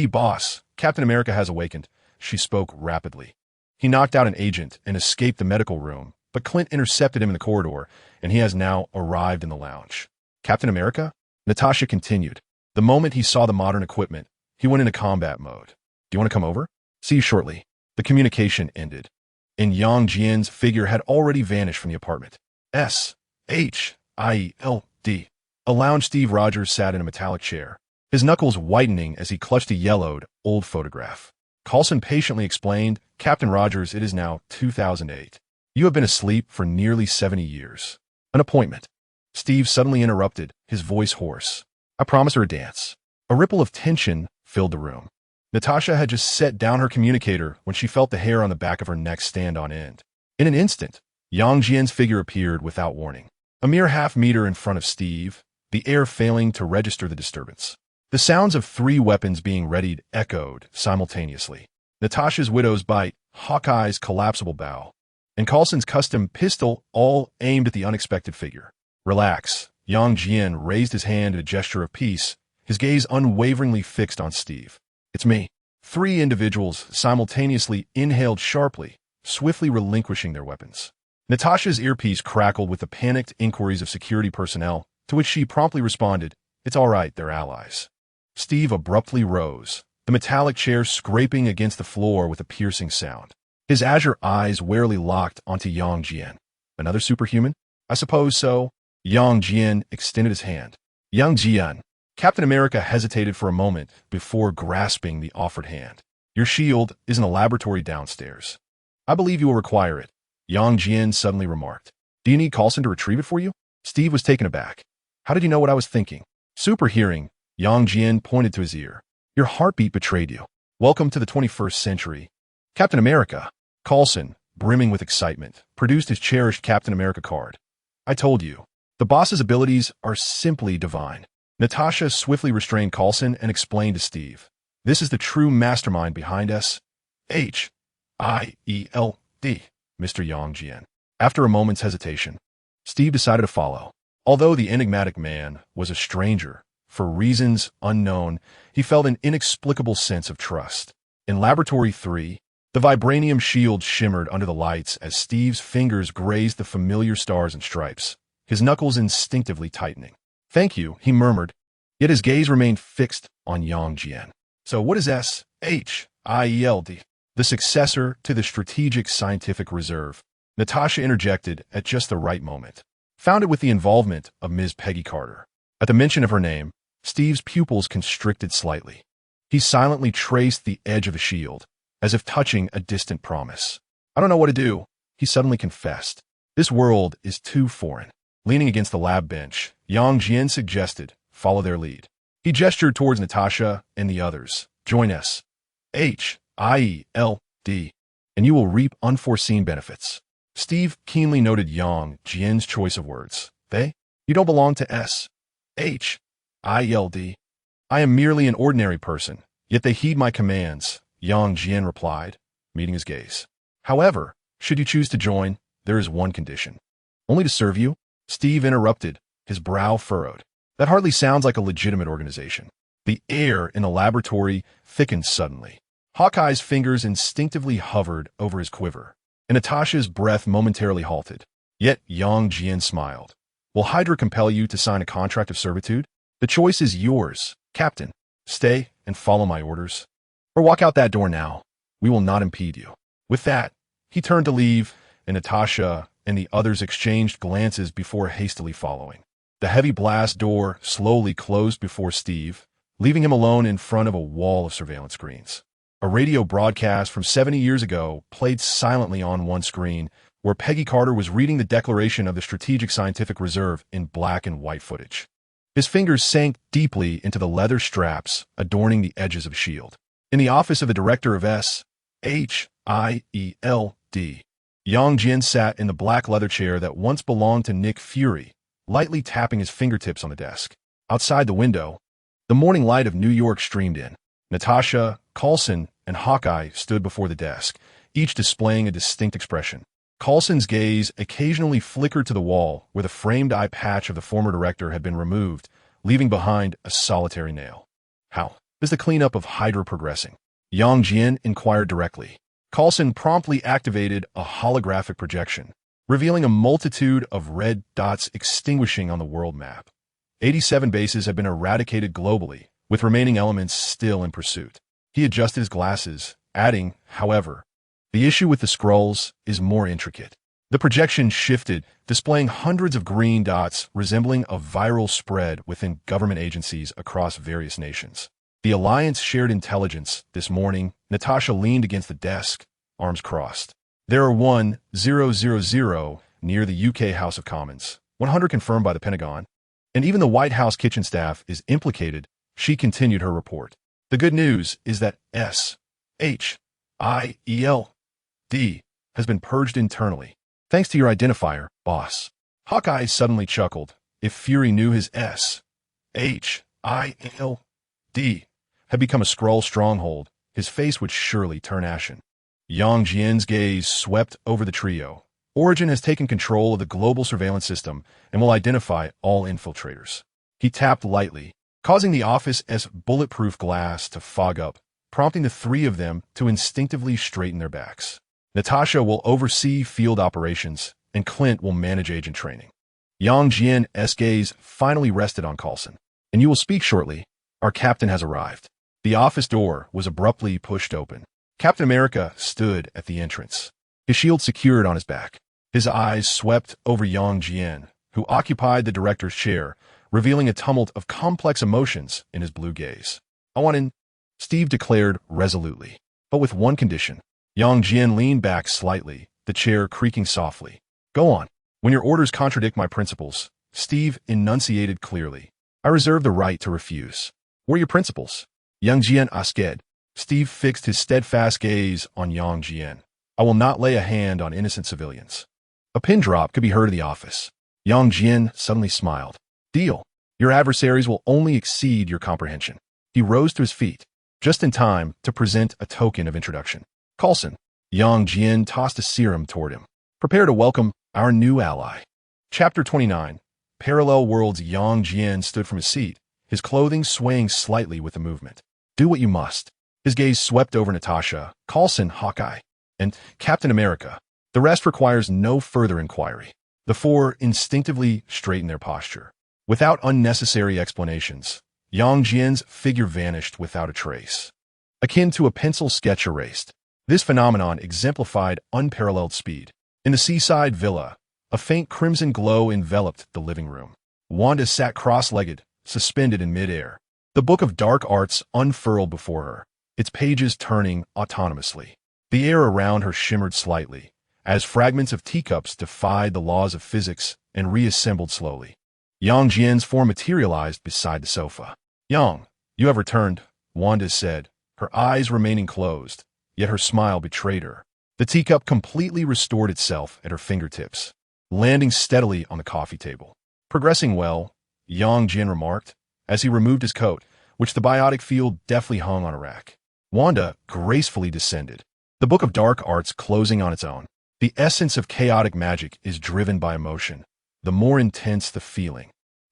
boss. Captain America has awakened. She spoke rapidly. He knocked out an agent and escaped the medical room, but Clint intercepted him in the corridor, and he has now arrived in the lounge. Captain America? Natasha continued. The moment he saw the modern equipment, he went into combat mode. Do you want to come over? See you shortly. The communication ended, and Yang Jian's figure had already vanished from the apartment. S.H.I.E.L.D. A lounge Steve Rogers sat in a metallic chair, his knuckles whitening as he clutched a yellowed, old photograph. Coulson patiently explained, Captain Rogers, it is now 2008. You have been asleep for nearly 70 years. An appointment. Steve suddenly interrupted, his voice hoarse. I promised her a dance. A ripple of tension filled the room. Natasha had just set down her communicator when she felt the hair on the back of her neck stand on end. In an instant, Yang Jian's figure appeared without warning. A mere half-meter in front of Steve, the air failing to register the disturbance. The sounds of 3 weapons being readied echoed simultaneously. Natasha's widow's bite, Hawkeye's collapsible bow, and Coulson's custom pistol all aimed at the unexpected figure. Relax. Yang Jian raised his hand in a gesture of peace, his gaze unwaveringly fixed on Steve. It's me. 3 individuals simultaneously inhaled sharply, swiftly relinquishing their weapons. Natasha's earpiece crackled with the panicked inquiries of security personnel, to which she promptly responded, It's all right, they're allies. Steve abruptly rose, the metallic chair scraping against the floor with a piercing sound. His azure eyes warily locked onto Yang Jian. Another superhuman? I suppose so. Yang Jian extended his hand. Yang Jian. Captain America hesitated for a moment before grasping the offered hand. Your shield is in the laboratory downstairs. I believe you will require it, Yang Jian suddenly remarked. Do you need Coulson to retrieve it for you? Steve was taken aback. How did you know what I was thinking? Super hearing, Yang Jian pointed to his ear. Your heartbeat betrayed you. Welcome to the 21st century. Captain America. Coulson, brimming with excitement, produced his cherished Captain America card. I told you. The boss's abilities are simply divine. Natasha swiftly restrained Coulson and explained to Steve. This is the true mastermind behind S.H.I.E.L.D, Mr. Jian. After a moment's hesitation, Steve decided to follow. Although the enigmatic man was a stranger, for reasons unknown, he felt an inexplicable sense of trust. In Laboratory 3, the vibranium shield shimmered under the lights as Steve's fingers grazed the familiar stars and stripes, his knuckles instinctively tightening. Thank you, he murmured, yet his gaze remained fixed on Jian. So what is S.H.I.E.L.D? The successor to the Strategic Scientific Reserve, Natasha interjected at just the right moment. Founded with the involvement of Ms. Peggy Carter. At the mention of her name, Steve's pupils constricted slightly. He silently traced the edge of the shield, as if touching a distant promise. I don't know what to do, he suddenly confessed. This world is too foreign. Leaning against the lab bench, Jian suggested, follow their lead. He gestured towards Natasha and the others. Join us. H.I.E.L.D, and you will reap unforeseen benefits. Steve keenly noted Jian's choice of words. They? You don't belong to S.H.I.E.L.D. I am merely an ordinary person, yet they heed my commands, Jian replied, meeting his gaze. However, should you choose to join, there is one condition. Only to serve you? Steve interrupted, his brow furrowed. That hardly sounds like a legitimate organization. The air in the laboratory thickened suddenly. Hawkeye's fingers instinctively hovered over his quiver, and Natasha's breath momentarily halted. Yet Jian smiled. Will Hydra compel you to sign a contract of servitude? The choice is yours, Captain. Stay and follow my orders. Or walk out that door now. We will not impede you. With that, he turned to leave, and Natasha and the others exchanged glances before hastily following. The heavy blast door slowly closed before Steve, leaving him alone in front of a wall of surveillance screens. A radio broadcast from 70 years ago played silently on one screen, where Peggy Carter was reading the declaration of the Strategic Scientific Reserve in black and white footage. His fingers sank deeply into the leather straps adorning the edges of S.H.I.E.L.D. In the office of the director of S.H.I.E.L.D, Jian sat in the black leather chair that once belonged to Nick Fury, lightly tapping his fingertips on the desk. Outside the window, the morning light of New York streamed in. Natasha, Coulson, and Hawkeye stood before the desk, each displaying a distinct expression. Coulson's gaze occasionally flickered to the wall where the framed eye patch of the former director had been removed, leaving behind a solitary nail. How is the cleanup of Hydra progressing? Jian inquired directly. Coulson promptly activated a holographic projection, revealing a multitude of red dots extinguishing on the world map. 87 bases have been eradicated globally, with remaining elements still in pursuit. He adjusted his glasses, adding, however, the issue with the scrolls is more intricate. The projection shifted, displaying hundreds of green dots resembling a viral spread within government agencies across various nations. The Alliance shared intelligence. This morning, Natasha leaned against the desk, arms crossed. There are 1000 near the UK House of Commons, 100 confirmed by the Pentagon, and even the White House kitchen staff is implicated. She continued her report. The good news is that S.H.I.E.L.D has been purged internally. Thanks to your identifier, boss. Hawkeye suddenly chuckled. If Fury knew his S.H.I.E.L.D had become a Skrull stronghold, his face would surely turn ashen. Jian's gaze swept over the trio. Origin has taken control of the global surveillance system and will identify all infiltrators. He tapped lightly, causing the office's bulletproof glass to fog up, prompting the three of them to instinctively straighten their backs. Natasha will oversee field operations, and Clint will manage agent training. Jian's gaze finally rested on Coulson. And you will speak shortly. Our captain has arrived. The office door was abruptly pushed open. Captain America stood at the entrance, his shield secured on his back. His eyes swept over Jian, who occupied the director's chair, revealing a tumult of complex emotions in his blue gaze. I want in, Steve declared resolutely, but with one condition. Jian leaned back slightly, the chair creaking softly. Go on. When your orders contradict my principles, Steve enunciated clearly. I reserve the right to refuse. What are your principles? Jian asked. Steve fixed his steadfast gaze on Yang Jian. I will not lay a hand on innocent civilians. A pin drop could be heard in the office. Yang Jian suddenly smiled. Deal. Your adversaries will only exceed your comprehension. He rose to his feet, just in time to present a token of introduction. Coulson. Yang Jian tossed a serum toward him. Prepare to welcome our new ally. Chapter 29. Parallel Worlds. Yang Jian stood from his seat, his clothing swaying slightly with the movement. Do what you must. His gaze swept over Natasha, Coulson, Hawkeye, and Captain America. The rest requires no further inquiry. The four instinctively straightened their posture. Without unnecessary explanations, Yang Jian's figure vanished without a trace. Akin to a pencil sketch erased, this phenomenon exemplified unparalleled speed. In the seaside villa, a faint crimson glow enveloped the living room. Wanda sat cross-legged, suspended in midair. The Book of Dark Arts unfurled before her, its pages turning autonomously. The air around her shimmered slightly, as fragments of teacups defied the laws of physics and reassembled slowly. Yang Jian's form materialized beside the sofa. Yang, you have returned, Wanda said, her eyes remaining closed, yet her smile betrayed her. The teacup completely restored itself at her fingertips, landing steadily on the coffee table. Progressing well, Yang Jian remarked, as he removed his coat, which the biotic field deftly hung on a rack. Wanda gracefully descended, the Book of Dark Arts closing on its own. The essence of chaotic magic is driven by emotion. The more intense the feeling,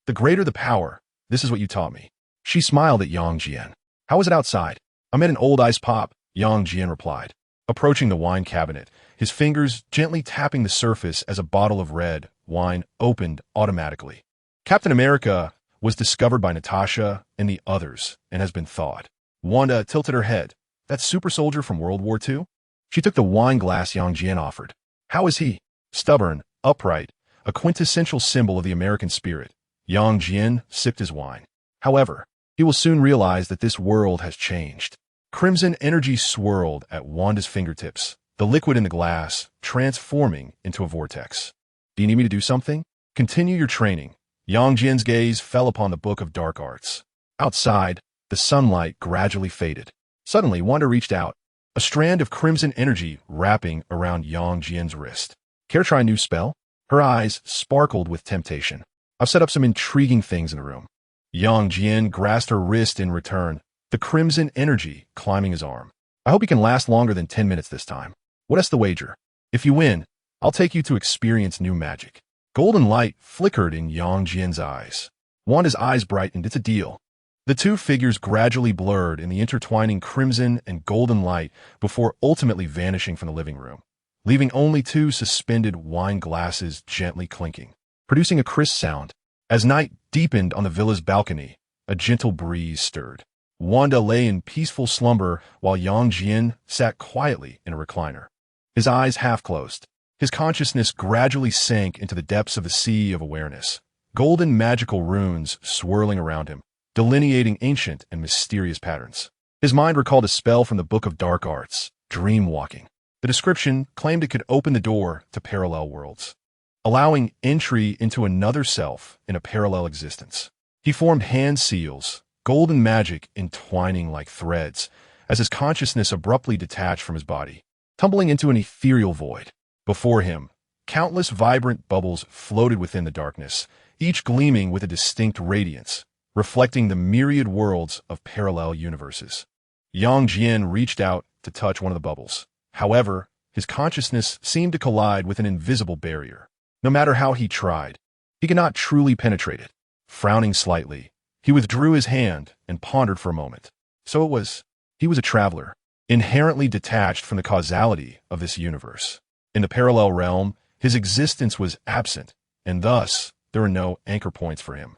the greater the power. This is what you taught me. She smiled at Yang Jian. How is it outside? I'm at an old ice pop, Yang Jian replied, approaching the wine cabinet, his fingers gently tapping the surface as a bottle of red wine opened automatically. Captain America was discovered by Natasha and the others and has been thawed. Wanda tilted her head. That super soldier from World War II? She took the wine glass Yang Jian offered. How is he? Stubborn, upright, a quintessential symbol of the American spirit. Yang Jian sipped his wine. However, he will soon realize that this world has changed. Crimson energy swirled at Wanda's fingertips, the liquid in the glass transforming into a vortex. Do you need me to do something? Continue your training. Yang Jian's gaze fell upon the Book of Dark Arts. Outside, the sunlight gradually faded. Suddenly, Wanda reached out, a strand of crimson energy wrapping around Yang Jian's wrist. Care try a new spell? Her eyes sparkled with temptation. I've set up some intriguing things in the room. Yang Jian grasped her wrist in return, the crimson energy climbing his arm. I hope you can last longer than 10 minutes this time. What's the wager? If you win, I'll take you to experience new magic. Golden light flickered in Yang Jian's eyes. Wanda's eyes brightened. It's a deal. The two figures gradually blurred in the intertwining crimson and golden light before ultimately vanishing from the living room, leaving only two suspended wine glasses gently clinking, producing a crisp sound. As night deepened on the villa's balcony, a gentle breeze stirred. Wanda lay in peaceful slumber while Yang Jian sat quietly in a recliner, his eyes half closed. His consciousness gradually sank into the depths of a sea of awareness, golden magical runes swirling around him, delineating ancient and mysterious patterns. His mind recalled a spell from the Book of Dark Arts, dream walking. The description claimed it could open the door to parallel worlds, allowing entry into another self in a parallel existence. He formed hand seals, golden magic entwining like threads, as his consciousness abruptly detached from his body, tumbling into an ethereal void. Before him, countless vibrant bubbles floated within the darkness, each gleaming with a distinct radiance, reflecting the myriad worlds of parallel universes. Yang Jian reached out to touch one of the bubbles. However, his consciousness seemed to collide with an invisible barrier. No matter how he tried, he could not truly penetrate it. Frowning slightly, he withdrew his hand and pondered for a moment. So it was. He was a traveler, inherently detached from the causality of this universe. In the parallel realm, his existence was absent, and thus there were no anchor points for him.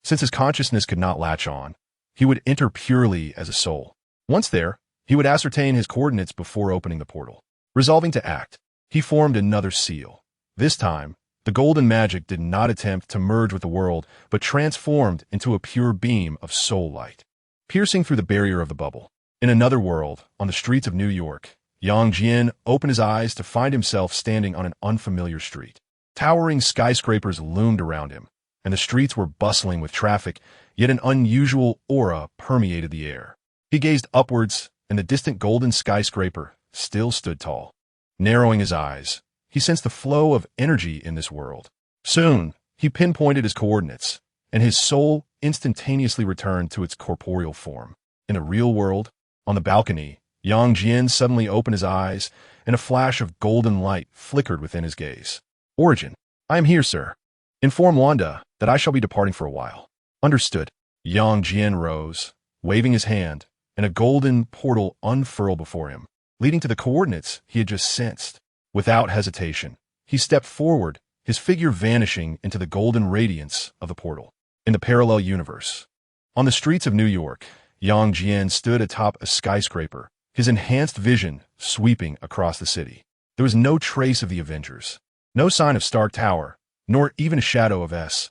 Since his consciousness could not latch on, he would enter purely as a soul. Once there, he would ascertain his coordinates before opening the portal. Resolving to act, he formed another seal. This time, the golden magic did not attempt to merge with the world, but transformed into a pure beam of soul light, piercing through the barrier of the bubble. In another world, on the streets of New York, Yang Jian opened his eyes to find himself standing on an unfamiliar street. Towering skyscrapers loomed around him, and the streets were bustling with traffic, yet an unusual aura permeated the air. He gazed upwards and the distant golden skyscraper still stood tall. Narrowing his eyes, he sensed the flow of energy in this world. Soon, he pinpointed his coordinates, and his soul instantaneously returned to its corporeal form. In the real world, on the balcony, Yang Jian suddenly opened his eyes, and a flash of golden light flickered within his gaze. Origin. I am here, sir. Inform Wanda that I shall be departing for a while. Understood. Yang Jian rose, waving his hand, and a golden portal unfurled before him, leading to the coordinates he had just sensed. Without hesitation, he stepped forward, his figure vanishing into the golden radiance of the portal. In the parallel universe, on the streets of New York, Yang Jian stood atop a skyscraper, his enhanced vision sweeping across the city. There was no trace of the Avengers, no sign of Stark Tower, nor even a shadow of S.H.I.E.L.D.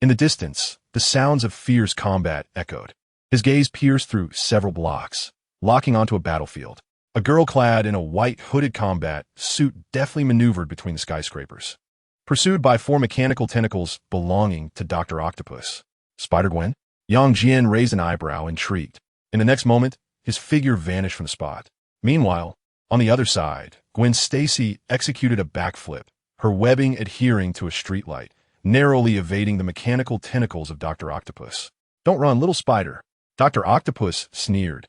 In the distance, the sounds of fierce combat echoed. His gaze pierced through several blocks, locking onto a battlefield. A girl clad in a white hooded combat suit deftly maneuvered between the skyscrapers, pursued by 4 mechanical tentacles belonging to Dr. Octopus. Spider-Gwen? Yang Jian raised an eyebrow, intrigued. In the next moment, his figure vanished from the spot. Meanwhile, on the other side, Gwen Stacy executed a backflip, her webbing adhering to a streetlight, narrowly evading the mechanical tentacles of Dr. Octopus. Don't run, little spider. Dr. Octopus sneered,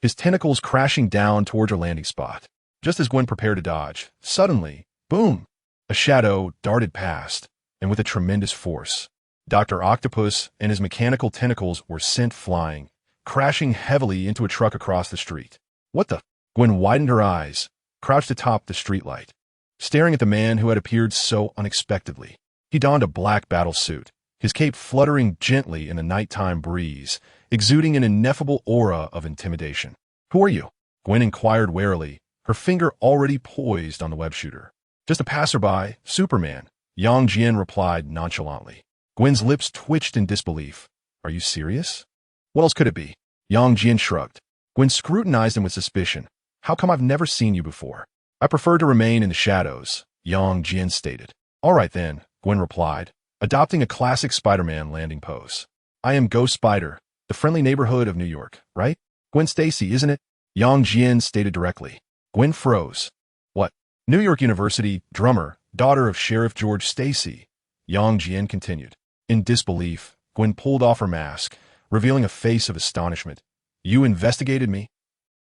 his tentacles crashing down towards her landing spot. Just as Gwen prepared to dodge, suddenly, boom! A shadow darted past, and with a tremendous force, Dr. Octopus and his mechanical tentacles were sent flying, crashing heavily into a truck across the street. What the? Gwen widened her eyes, crouched atop the streetlight, staring at the man who had appeared so unexpectedly. He donned a black battle suit, his cape fluttering gently in the nighttime breeze, exuding an ineffable aura of intimidation. Who are you? Gwen inquired warily, her finger already poised on the web shooter. Just a passerby, Superman, Yang Jian replied nonchalantly. Gwen's lips twitched in disbelief. Are you serious? What else could it be? Yang Jian shrugged. Gwen scrutinized him with suspicion. How come I've never seen you before? I prefer to remain in the shadows, Yang Jian stated. All right then, Gwen replied, adopting a classic Spider-Man landing pose. I am Ghost Spider, the friendly neighborhood of New York, right? Gwen Stacy, isn't it? Yang Jian stated directly. Gwen froze. What? New York University drummer, daughter of Sheriff George Stacy, Yang Jian continued. In disbelief, Gwen pulled off her mask, revealing a face of astonishment. You investigated me?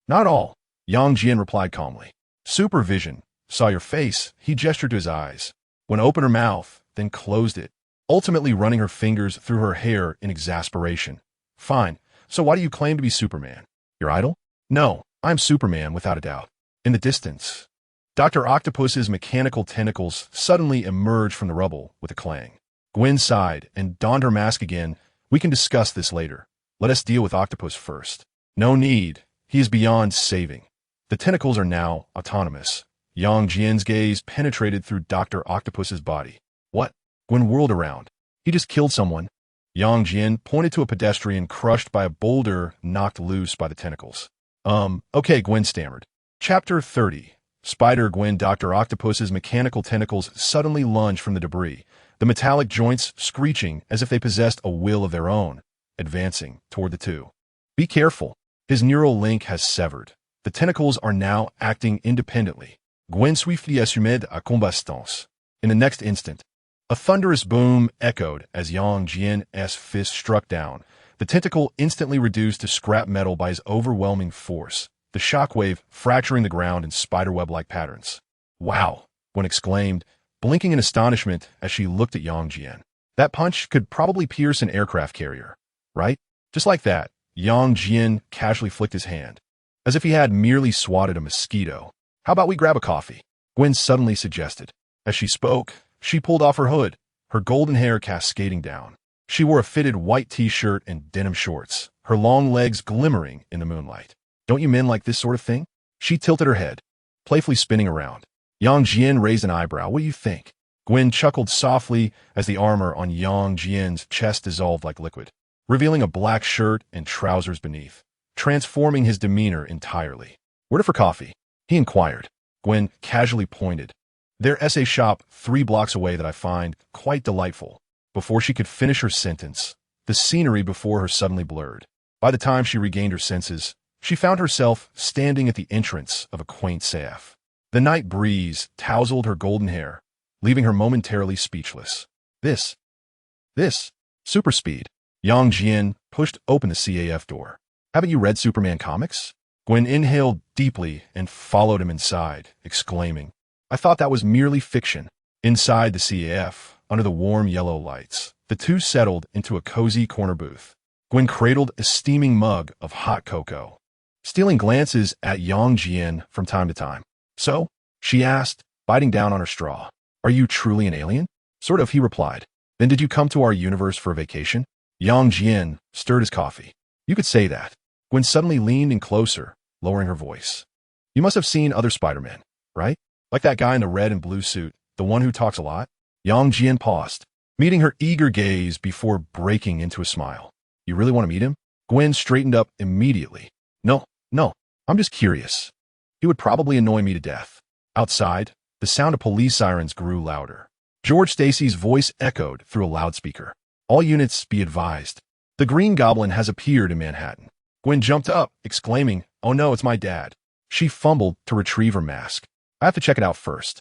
Not all, Yang Jian replied calmly. Supervision. Saw your face, he gestured to his eyes. Gwen opened her mouth, then closed it, ultimately running her fingers through her hair in exasperation. Fine, so why do you claim to be Superman? Your idol? No, I'm Superman without a doubt. In the distance, Dr. Octopus's mechanical tentacles suddenly emerged from the rubble with a clang. Gwen sighed and donned her mask again. We can discuss this later. Let us deal with Octopus first. No need. He is beyond saving. The tentacles are now autonomous. Yang Jian's gaze penetrated through Dr. Octopus's body. What? Gwen whirled around. He just killed someone. Yang Jian pointed to a pedestrian crushed by a boulder knocked loose by the tentacles. Okay, Gwen stammered. Chapter 30. Spider-Gwen. Dr. Octopus's mechanical tentacles suddenly lunged from the debris, the metallic joints screeching as if they possessed a will of their own, advancing toward the two. Be careful. His neural link has severed. The tentacles are now acting independently. Gwen swiftly assumed à combatance. In the next instant, a thunderous boom echoed as Yang Jian's fist struck down, the tentacle instantly reduced to scrap metal by his overwhelming force, the shockwave fracturing the ground in spiderweb-like patterns. Wow, Gwen exclaimed, blinking in astonishment as she looked at Yang Jian. That punch could probably pierce an aircraft carrier, right? Just like that, Yang Jian casually flicked his hand, as if he had merely swatted a mosquito. How about we grab a coffee? Gwen suddenly suggested. As she spoke, she pulled off her hood, her golden hair cascading down. She wore a fitted white t-shirt and denim shorts, her long legs glimmering in the moonlight. Don't you men like this sort of thing? She tilted her head, playfully spinning around. Yang Jian raised an eyebrow. What do you think? Gwen chuckled softly as the armor on Yang Jian's chest dissolved like liquid, revealing a black shirt and trousers beneath, transforming his demeanor entirely. Where to for coffee? He inquired. Gwen casually pointed. Their essay shop 3 blocks away that I find quite delightful. Before she could finish her sentence, the scenery before her suddenly blurred. By the time she regained her senses, she found herself standing at the entrance of a quaint CF. The night breeze tousled her golden hair, leaving her momentarily speechless. This, super speed. Jian pushed open the CAF door. Haven't you read Superman comics? Gwen inhaled deeply and followed him inside, exclaiming, I thought that was merely fiction. Inside the CAF, under the warm yellow lights, the two settled into a cozy corner booth. Gwen cradled a steaming mug of hot cocoa, stealing glances at Jian from time to time. So, she asked, biting down on her straw, are you truly an alien? Sort of, he replied. Then did you come to our universe for a vacation? Jian stirred his coffee. You could say that. Gwen suddenly leaned in closer, lowering her voice. You must have seen other Spider-Men, right? Like that guy in the red and blue suit, the one who talks a lot? Jian paused, meeting her eager gaze before breaking into a smile. You really want to meet him? Gwen straightened up immediately. No, I'm just curious. He would probably annoy me to death. Outside, the sound of police sirens grew louder. George Stacy's voice echoed through a loudspeaker. All units be advised. The Green Goblin has appeared in Manhattan. Gwen jumped up, exclaiming, oh no, it's my dad. She fumbled to retrieve her mask. I have to check it out first.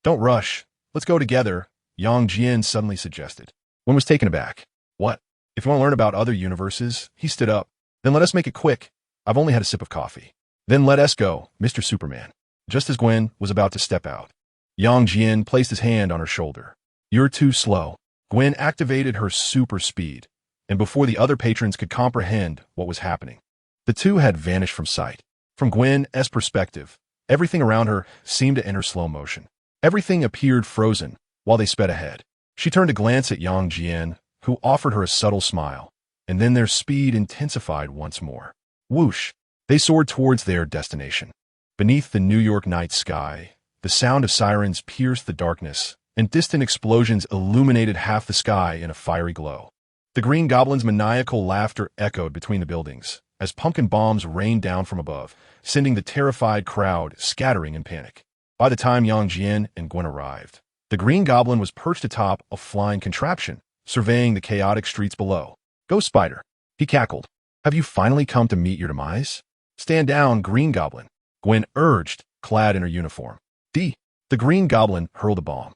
Don't rush. Let's go together, Jian suddenly suggested. Gwen was taken aback. What? If you want to learn about other universes, he stood up. Then let us make it quick. I've only had a sip of coffee. Then let us go, Mr. Superman. Just as Gwen was about to step out, Jian placed his hand on her shoulder. You're too slow. Gwen activated her super speed, and before the other patrons could comprehend what was happening, the two had vanished from sight. From Gwen's perspective, everything around her seemed to enter slow motion. Everything appeared frozen while they sped ahead. She turned to glance at Jian, who offered her a subtle smile, and then their speed intensified once more. Whoosh! They soared towards their destination. Beneath the New York night sky, the sound of sirens pierced the darkness, and distant explosions illuminated half the sky in a fiery glow. The Green Goblin's maniacal laughter echoed between the buildings as pumpkin bombs rained down from above, sending the terrified crowd scattering in panic. By the time Jian and Gwen arrived, the Green Goblin was perched atop a flying contraption, surveying the chaotic streets below. Go, Spider! He cackled. Have you finally come to meet your demise? Stand down, Green Goblin, Gwen urged, clad in her uniform. The Green Goblin hurled a bomb.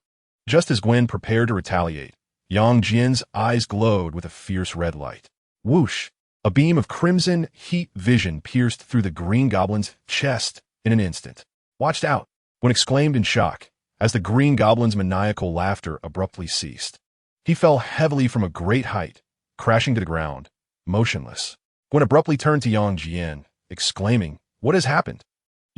Just as Gwen prepared to retaliate, Jian's eyes glowed with a fierce red light. Whoosh! A beam of crimson heat vision pierced through the Green Goblin's chest in an instant. Watch out! Gwen exclaimed in shock as the Green Goblin's maniacal laughter abruptly ceased. He fell heavily from a great height, crashing to the ground, motionless. Gwen abruptly turned to Jian, exclaiming, What has happened?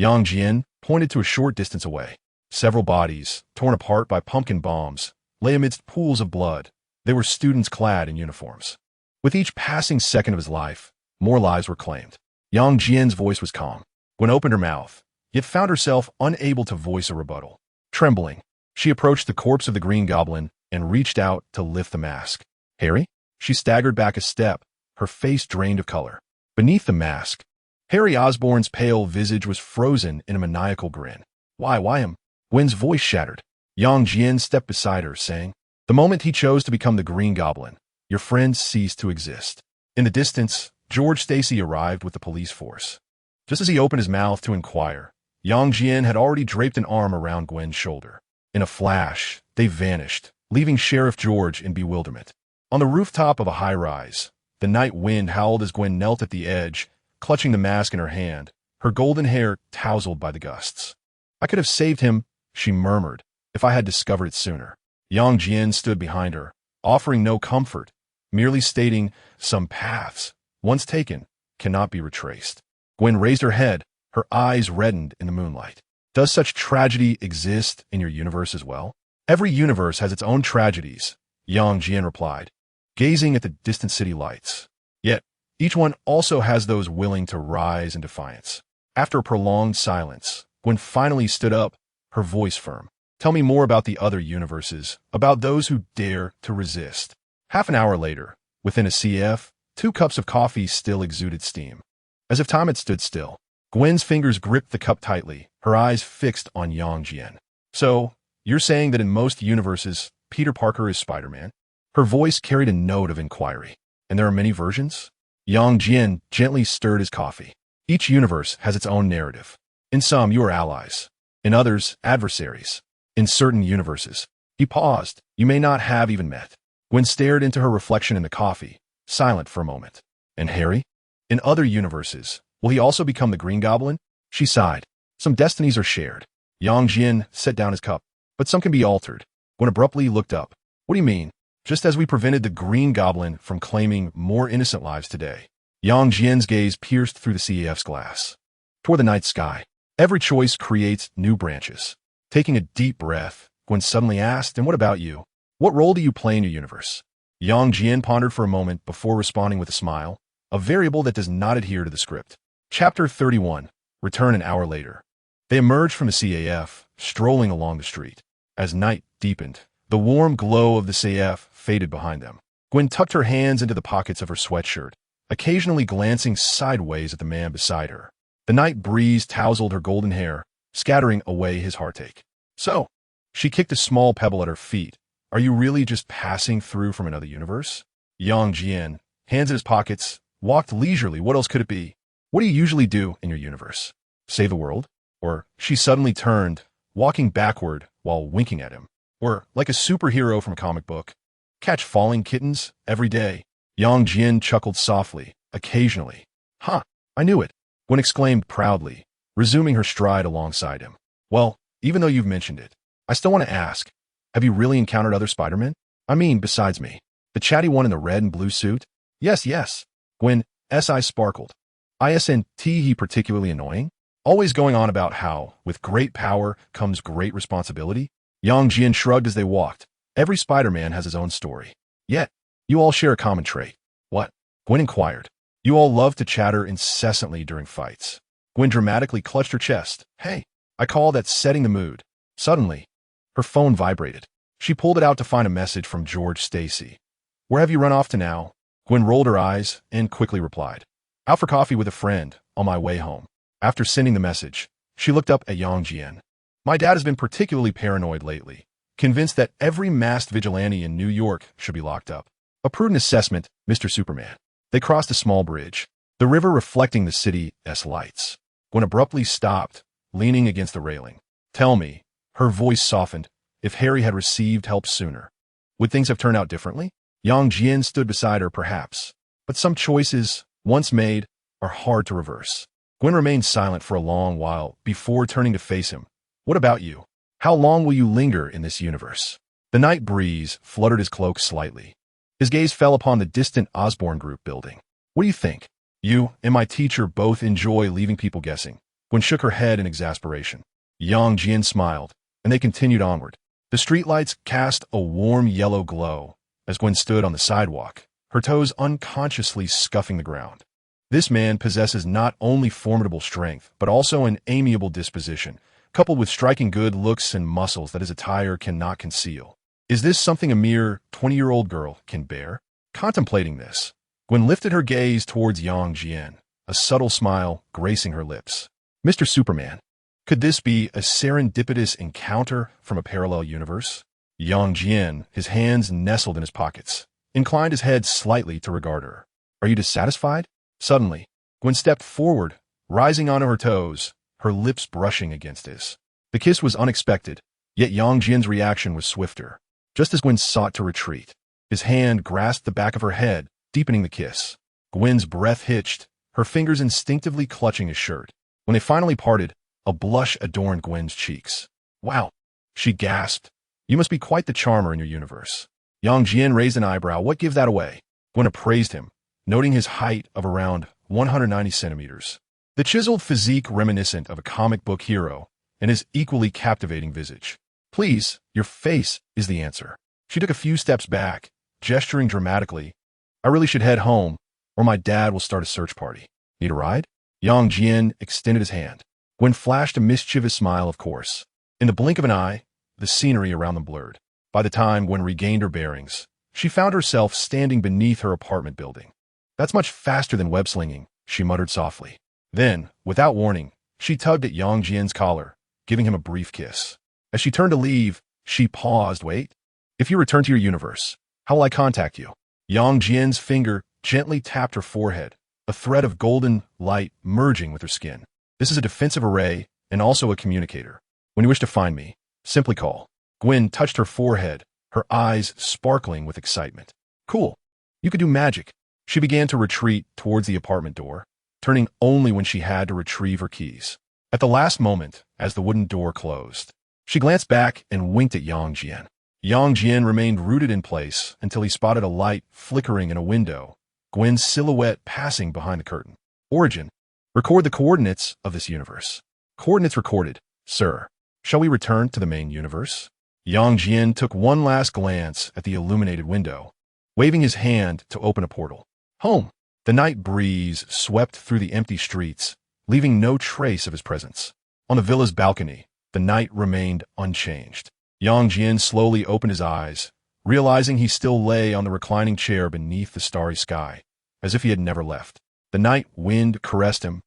Jian pointed to a short distance away. Several bodies, torn apart by pumpkin bombs, lay amidst pools of blood. They were students clad in uniforms. With each passing second of his life, more lives were claimed. Jian's voice was calm. Gwen opened her mouth, yet found herself unable to voice a rebuttal. Trembling, she approached the corpse of the Green Goblin and reached out to lift the mask. Harry? She staggered back a step, her face drained of color. Beneath the mask, Harry Osborn's pale visage was frozen in a maniacal grin. Why him? Gwen's voice shattered. Jian stepped beside her, saying, The moment he chose to become the Green Goblin, your friends ceased to exist. In the distance, George Stacy arrived with the police force. Just as he opened his mouth to inquire, Jian had already draped an arm around Gwen's shoulder. In a flash, they vanished, leaving Sheriff George in bewilderment. On the rooftop of a high-rise, the night wind howled as Gwen knelt at the edge, clutching the mask in her hand, her golden hair tousled by the gusts. I could have saved him, she murmured, if I had discovered it sooner. Jian stood behind her, offering no comfort, merely stating some paths, once taken, cannot be retraced. Gwen raised her head, her eyes reddened in the moonlight. Does such tragedy exist in your universe as well? Every universe has its own tragedies, Jian replied, gazing at the distant city lights. Yet, each one also has those willing to rise in defiance. After a prolonged silence, Gwen finally stood up, her voice firm. Tell me more about the other universes, about those who dare to resist. Half an hour later, within a CF, 2 cups of coffee still exuded steam. As if time had stood still, Gwen's fingers gripped the cup tightly, her eyes fixed on Jian. So, you're saying that in most universes, Peter Parker is Spider-Man? Her voice carried a note of inquiry. And there are many versions? Jian gently stirred his coffee. Each universe has its own narrative. In some, you are allies. In others, adversaries. In certain universes. He paused. You may not have even met. Gwen stared into her reflection in the coffee, silent for a moment. And Harry? In other universes, will he also become the Green Goblin? She sighed. Some destinies are shared. Jian set down his cup. But some can be altered. Gwen abruptly looked up. What do you mean? Just as we prevented the Green Goblin from claiming more innocent lives today. Jian's gaze pierced through the CEF's glass. Toward the night sky. Every choice creates new branches. Taking a deep breath, Gwen suddenly asked, and what about you? What role do you play in your universe? Jian pondered for a moment before responding with a smile, a variable that does not adhere to the script. Chapter 31. Return an hour later. They emerged from the CAF, strolling along the street. As night deepened, the warm glow of the CAF faded behind them. Gwen tucked her hands into the pockets of her sweatshirt, occasionally glancing sideways at the man beside her. The night breeze tousled her golden hair, scattering away his heartache. So, she kicked a small pebble at her feet. Are you really just passing through from another universe? Jian, hands in his pockets, walked leisurely. What else could it be? What do you usually do in your universe? Save the world? Or, she suddenly turned, walking backward while winking at him. Or, like a superhero from a comic book, catch falling kittens every day. Jian chuckled softly, occasionally. Huh, I knew it, Gwen exclaimed proudly, resuming her stride alongside him. Well, even though you've mentioned it, I still want to ask, have you really encountered other Spider-Men? I mean, besides me. The chatty one in the red and blue suit? Yes. Gwen, S.I. sparkled. Isn't he particularly annoying? Always going on about how, with great power comes great responsibility? Jian shrugged as they walked. Every Spider-Man has his own story. Yet, you all share a common trait. What? Gwen inquired. You all love to chatter incessantly during fights. Gwen dramatically clutched her chest. Hey, I call that setting the mood. Suddenly, her phone vibrated. She pulled it out to find a message from George Stacy. Where have you run off to now? Gwen rolled her eyes and quickly replied. Out for coffee with a friend, on my way home. After sending the message, she looked up at Jian. My dad has been particularly paranoid lately, convinced that every masked vigilante in New York should be locked up. A prudent assessment, Mr. Superman. They crossed a small bridge, the river reflecting the city's lights. Gwen abruptly stopped, leaning against the railing. Tell me, her voice softened, if Harry had received help sooner. Would things have turned out differently? Jian stood beside her, perhaps. But some choices, once made, are hard to reverse. Gwen remained silent for a long while before turning to face him. What about you? How long will you linger in this universe? The night breeze fluttered his cloak slightly. His gaze fell upon the distant Osborne Group building. What do you think? You and my teacher both enjoy leaving people guessing. Gwen shook her head in exasperation. Jian smiled, and they continued onward. The streetlights cast a warm yellow glow as Gwen stood on the sidewalk, her toes unconsciously scuffing the ground. This man possesses not only formidable strength, but also an amiable disposition, coupled with striking good looks and muscles that his attire cannot conceal. Is this something a mere 20-year-old girl can bear? Contemplating this, Gwen lifted her gaze towards Jian, a subtle smile gracing her lips. Mr. Superman, could this be a serendipitous encounter from a parallel universe? Jian, his hands nestled in his pockets, inclined his head slightly to regard her. Are you dissatisfied? Suddenly, Gwen stepped forward, rising onto her toes, her lips brushing against his. The kiss was unexpected, yet Jian's reaction was swifter. Just as Gwen sought to retreat, his hand grasped the back of her head, deepening the kiss. Gwen's breath hitched, her fingers instinctively clutching his shirt. When they finally parted, a blush adorned Gwen's cheeks. Wow, she gasped. You must be quite the charmer in your universe. Jian raised an eyebrow. What gives that away? Gwen appraised him, noting his height of around 190 centimeters. The chiseled physique reminiscent of a comic book hero, and his equally captivating visage. Please, your face is the answer. She took a few steps back, gesturing dramatically. I really should head home, or my dad will start a search party. Need a ride? Jian extended his hand. Gwen flashed a mischievous smile, of course. In the blink of an eye, the scenery around them blurred. By the time Gwen regained her bearings, she found herself standing beneath her apartment building. That's much faster than web-slinging, she muttered softly. Then, without warning, she tugged at Jian's collar, giving him a brief kiss. As she turned to leave, she paused. Wait. If you return to your universe, how will I contact you? Jian's finger gently tapped her forehead, a thread of golden light merging with her skin. This is a defensive array and also a communicator. When you wish to find me, simply call. Gwen touched her forehead, her eyes sparkling with excitement. Cool. You could do magic. She began to retreat towards the apartment door, turning only when she had to retrieve her keys. At the last moment, as the wooden door closed, she glanced back and winked at Yang Jian. Yang Jian remained rooted in place until he spotted a light flickering in a window, Gwen's silhouette passing behind the curtain. Origin. Record the coordinates of this universe. Coordinates recorded, sir. Shall we return to the main universe? Yang Jian took one last glance at the illuminated window, waving his hand to open a portal. Home. The night breeze swept through the empty streets, leaving no trace of his presence. On the villa's balcony, the night remained unchanged. Yang Jian slowly opened his eyes, realizing he still lay on the reclining chair beneath the starry sky, as if he had never left. The night wind caressed him,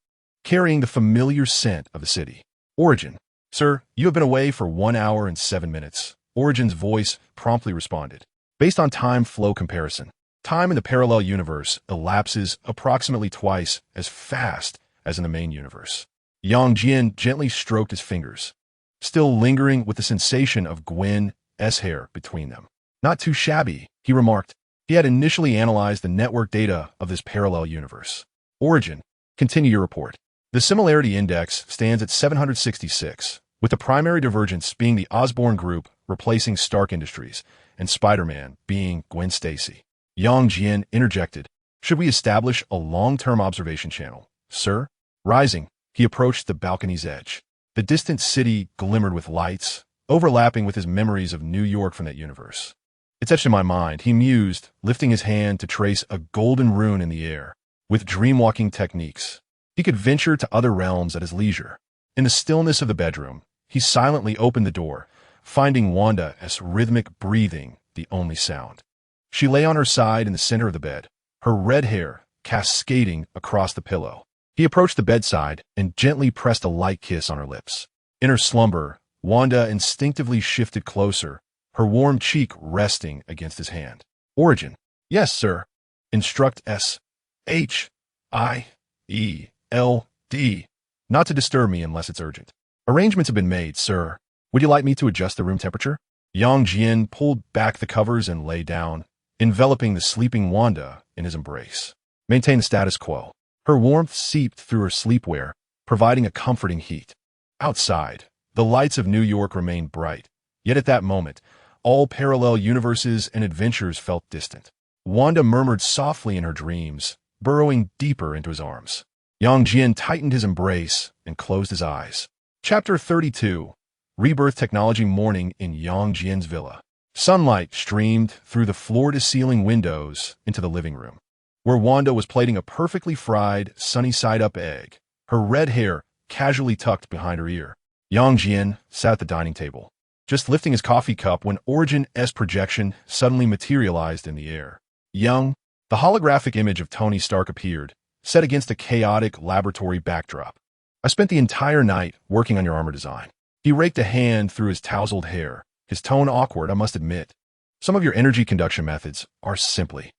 carrying the familiar scent of the city. Origin. Sir, you have been away for 1 hour and 7 minutes. Origin's voice promptly responded. Based on time flow comparison, time in the parallel universe elapses approximately twice as fast as in the main universe. Yang Jian gently stroked his fingers, still lingering with the sensation of Gwen's hair between them. Not too shabby, he remarked. He had initially analyzed the network data of this parallel universe. Origin. Continue your report. The similarity index stands at 766, with the primary divergence being the Osborn Group replacing Stark Industries, and Spider-Man being Gwen Stacy. Yang Jian interjected. Should we establish a long-term observation channel, sir? Rising, he approached the balcony's edge. The distant city glimmered with lights, overlapping with his memories of New York from that universe. It's etched in my mind, he mused, lifting his hand to trace a golden rune in the air. With dreamwalking techniques, he could venture to other realms at his leisure. In the stillness of the bedroom, he silently opened the door, finding Wanda's rhythmic breathing the only sound. She lay on her side in the center of the bed, her red hair cascading across the pillow. He approached the bedside and gently pressed a light kiss on her lips. In her slumber, Wanda instinctively shifted closer, her warm cheek resting against his hand. Origin. Yes, sir. Instruct S.H.I.E.L.D. Not to disturb me unless it's urgent. Arrangements have been made, sir. Would you like me to adjust the room temperature? Yang Jian pulled back the covers and lay down, enveloping the sleeping Wanda in his embrace. Maintain the status quo. Her warmth seeped through her sleepwear, providing a comforting heat. Outside, the lights of New York remained bright, yet at that moment, all parallel universes and adventures felt distant. Wanda murmured softly in her dreams, burrowing deeper into his arms. Yang Jian tightened his embrace and closed his eyes. Chapter 32. Rebirth Technology Morning in Yang Jian's villa. Sunlight streamed through the floor-to-ceiling windows into the living room, where Wanda was plating a perfectly fried, sunny-side-up egg, her red hair casually tucked behind her ear. Yang Jian sat at the dining table, just lifting his coffee cup when Origin's projection suddenly materialized in the air. Young, the holographic image of Tony Stark appeared, set against a chaotic laboratory backdrop. I spent the entire night working on your armor design. He raked a hand through his tousled hair, his tone awkward, I must admit. Some of your energy conduction methods are simply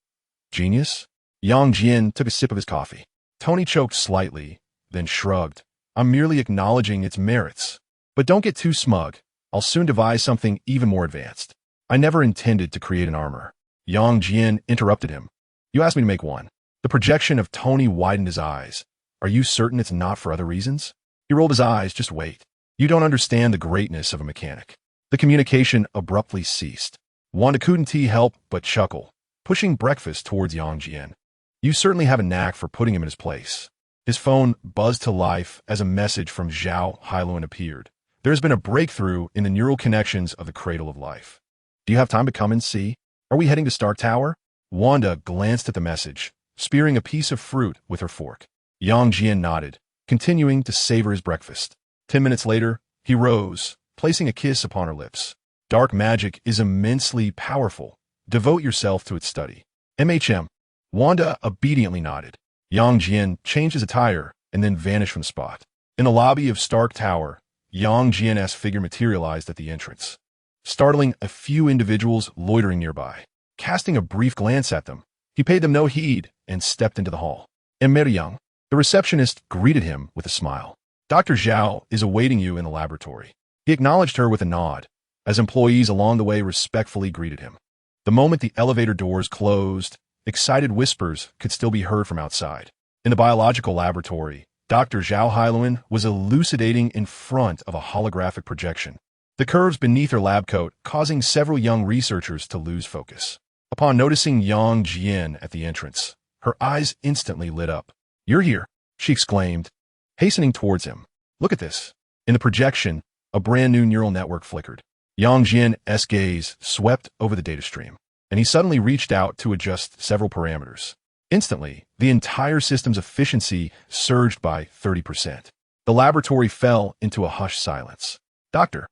genius. Yang Jian took a sip of his coffee. Tony choked slightly, then shrugged. I'm merely acknowledging its merits. But don't get too smug. I'll soon devise something even more advanced. I never intended to create an armor. Yang Jian interrupted him. You asked me to make one. The projection of Tony widened his eyes. Are you certain it's not for other reasons? He rolled his eyes. Just wait. You don't understand the greatness of a mechanic. The communication abruptly ceased. Wanda couldn't help but chuckle, pushing breakfast towards Yang Jian. You certainly have a knack for putting him in his place. His phone buzzed to life as a message from S.H.I.E.L.D appeared. There has been a breakthrough in the neural connections of the cradle of life. Do you have time to come and see? Are we heading to Stark Tower? Wanda glanced at the message, spearing a piece of fruit with her fork. Yang Jian nodded, continuing to savor his breakfast. 10 minutes later, he rose, placing a kiss upon her lips. Dark magic is immensely powerful. Devote yourself to its study. MHM. Wanda obediently nodded. Yang Jian changed his attire and then vanished from the spot. In the lobby of Stark Tower, Yang Jian's figure materialized at the entrance, startling a few individuals loitering nearby. Casting a brief glance at them, He paid them no heed and stepped into the hall. Young, the receptionist, greeted him with a smile. Dr. Zhao is awaiting you in the laboratory. He acknowledged her with a nod, as employees along the way respectfully greeted him. The moment the elevator doors closed, excited whispers could still be heard from outside. In the biological laboratory, Dr. Zhao Hailuan was elucidating in front of a holographic projection, the curves beneath her lab coat causing several young researchers to lose focus. Upon noticing young Jian at the entrance, her eyes instantly lit up. "You're here," she exclaimed, hastening towards him. "Look at this." In the projection, a brand new neural network flickered. Yang Jian's gaze swept over the data stream, and he suddenly reached out to adjust several parameters. Instantly, the entire system's efficiency surged by 30%. The laboratory fell into a hushed silence. Dr.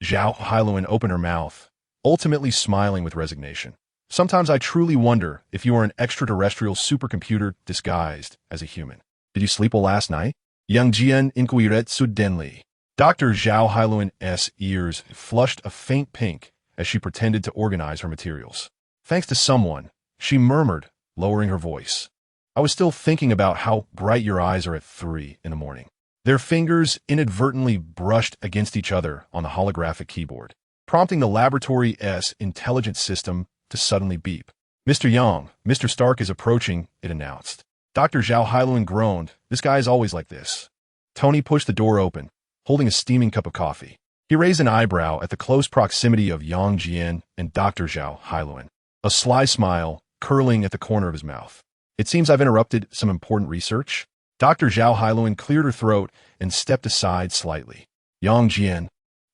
Zhao Hailuan opened her mouth, ultimately smiling with resignation. "Sometimes I truly wonder if you are an extraterrestrial supercomputer disguised as a human. Did you sleep well last night?" Yang Jian inquired suddenly. Dr. Zhao Hailuan's ears flushed a faint pink as she pretended to organize her materials. "Thanks to someone," she murmured, lowering her voice. "I was still thinking about how bright your eyes are at 3 in the morning." Their fingers inadvertently brushed against each other on the holographic keyboard, prompting the laboratory's intelligence system to suddenly beep. "Mr. Yang, Mr. Stark is approaching," it announced. Dr. Zhao Hailuan groaned. "This guy is always like this." Tony pushed the door open, holding a steaming cup of coffee. He raised an eyebrow at the close proximity of Yang Jian and Dr. Zhao Hailuan, a sly smile curling at the corner of his mouth. "It seems I've interrupted some important research." Dr. Zhao Hailuan cleared her throat and stepped aside slightly. Yang Jian,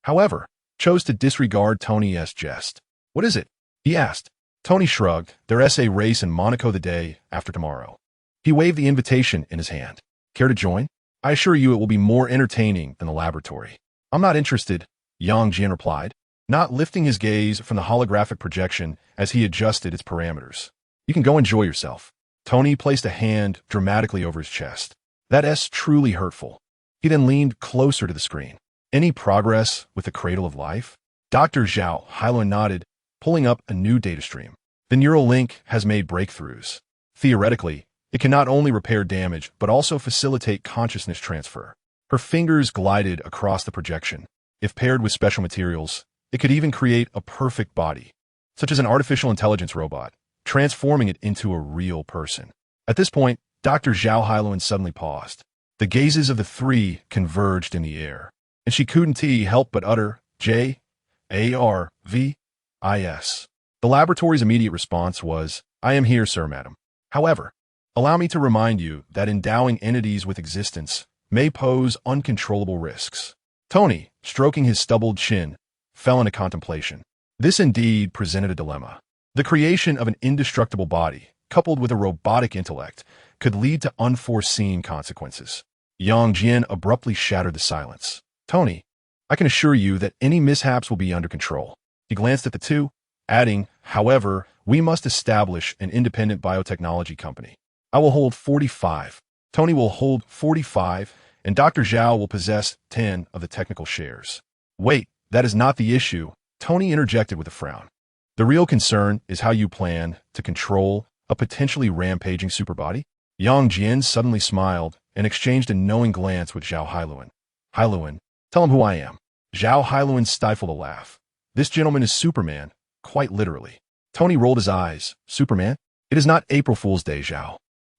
however, chose to disregard Tony's jest. "What is it?" he asked. Tony shrugged. "There's a race in Monaco the day after tomorrow." He waved the invitation in his hand. "Care to join? I assure you it will be more entertaining than the laboratory." "I'm not interested," Yang Jian replied, not lifting his gaze from the holographic projection as he adjusted its parameters. "You can go enjoy yourself." Tony placed a hand dramatically over his chest. "That's truly hurtful." He then leaned closer to the screen. "Any progress with the cradle of life?" Dr. Zhao Hailuan nodded, pulling up a new data stream. "The neural link has made breakthroughs. Theoretically, it can not only repair damage, but also facilitate consciousness transfer." Her fingers glided across the projection. If paired with special materials, it could even create a perfect body, such as an artificial intelligence robot, transforming it into a real person. At this point, Dr. Zhao Hailuan suddenly paused. The gazes of the three converged in the air, and she couldn't help but utter, "J-A-R-V-I-S." The laboratory's immediate response was, "I am here, sir, madam. However, allow me to remind you that endowing entities with existence may pose uncontrollable risks." Tony, stroking his stubbled chin, fell into contemplation. This indeed presented a dilemma. The creation of an indestructible body, coupled with a robotic intellect, could lead to unforeseen consequences. Yang Jian abruptly shattered the silence. "Tony, I can assure you that any mishaps will be under control." He glanced at the two, adding, "However, we must establish an independent biotechnology company. I will hold 45. Tony will hold 45, and Dr. Zhao will possess 10 of the technical shares." "Wait, that is not the issue," Tony interjected with a frown. "The real concern is how you plan to control a potentially rampaging superbody." Yang Jian suddenly smiled and exchanged a knowing glance with Zhao Hailuan. "Hailuan, tell him who I am." Zhao Hailuan stifled a laugh. "This gentleman is Superman, quite literally." Tony rolled his eyes. "Superman? It is not April Fool's Day, Zhao."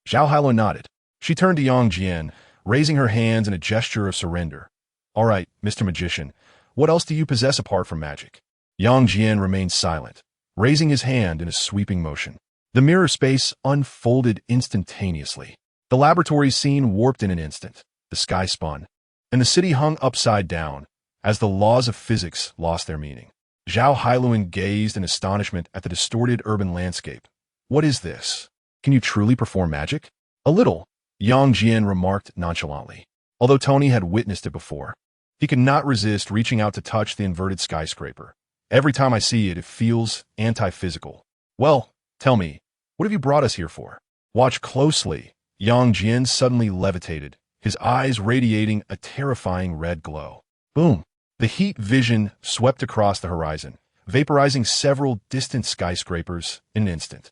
Zhao Hailuan nodded. She turned to Yang Jian, raising her hands in a gesture of surrender. "All right, Mr. Magician, what else do you possess apart from magic?" Yang Jian remained silent, raising his hand in a sweeping motion. The mirror space unfolded instantaneously. The laboratory scene warped in an instant. The sky spun, and the city hung upside down as the laws of physics lost their meaning. Zhao Hailuan gazed in astonishment at the distorted urban landscape. "What is this? Can you truly perform magic?" "A little," Yang Jian remarked nonchalantly. Although Tony had witnessed it before, he could not resist reaching out to touch the inverted skyscraper. "Every time I see it, it feels anti-physical." "Well, tell me, what have you brought us here for?" "Watch closely." Yang Jian suddenly levitated, his eyes radiating a terrifying red glow. Boom! The heat vision swept across the horizon, vaporizing several distant skyscrapers in an instant.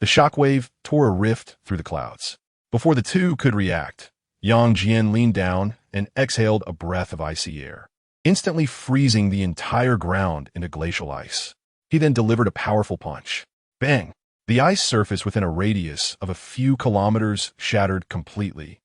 The shockwave tore a rift through the clouds. Before the two could react, Jian leaned down and exhaled a breath of icy air, instantly freezing the entire ground into glacial ice. He then delivered a powerful punch. Bang! The ice surface within a radius of a few kilometers shattered completely,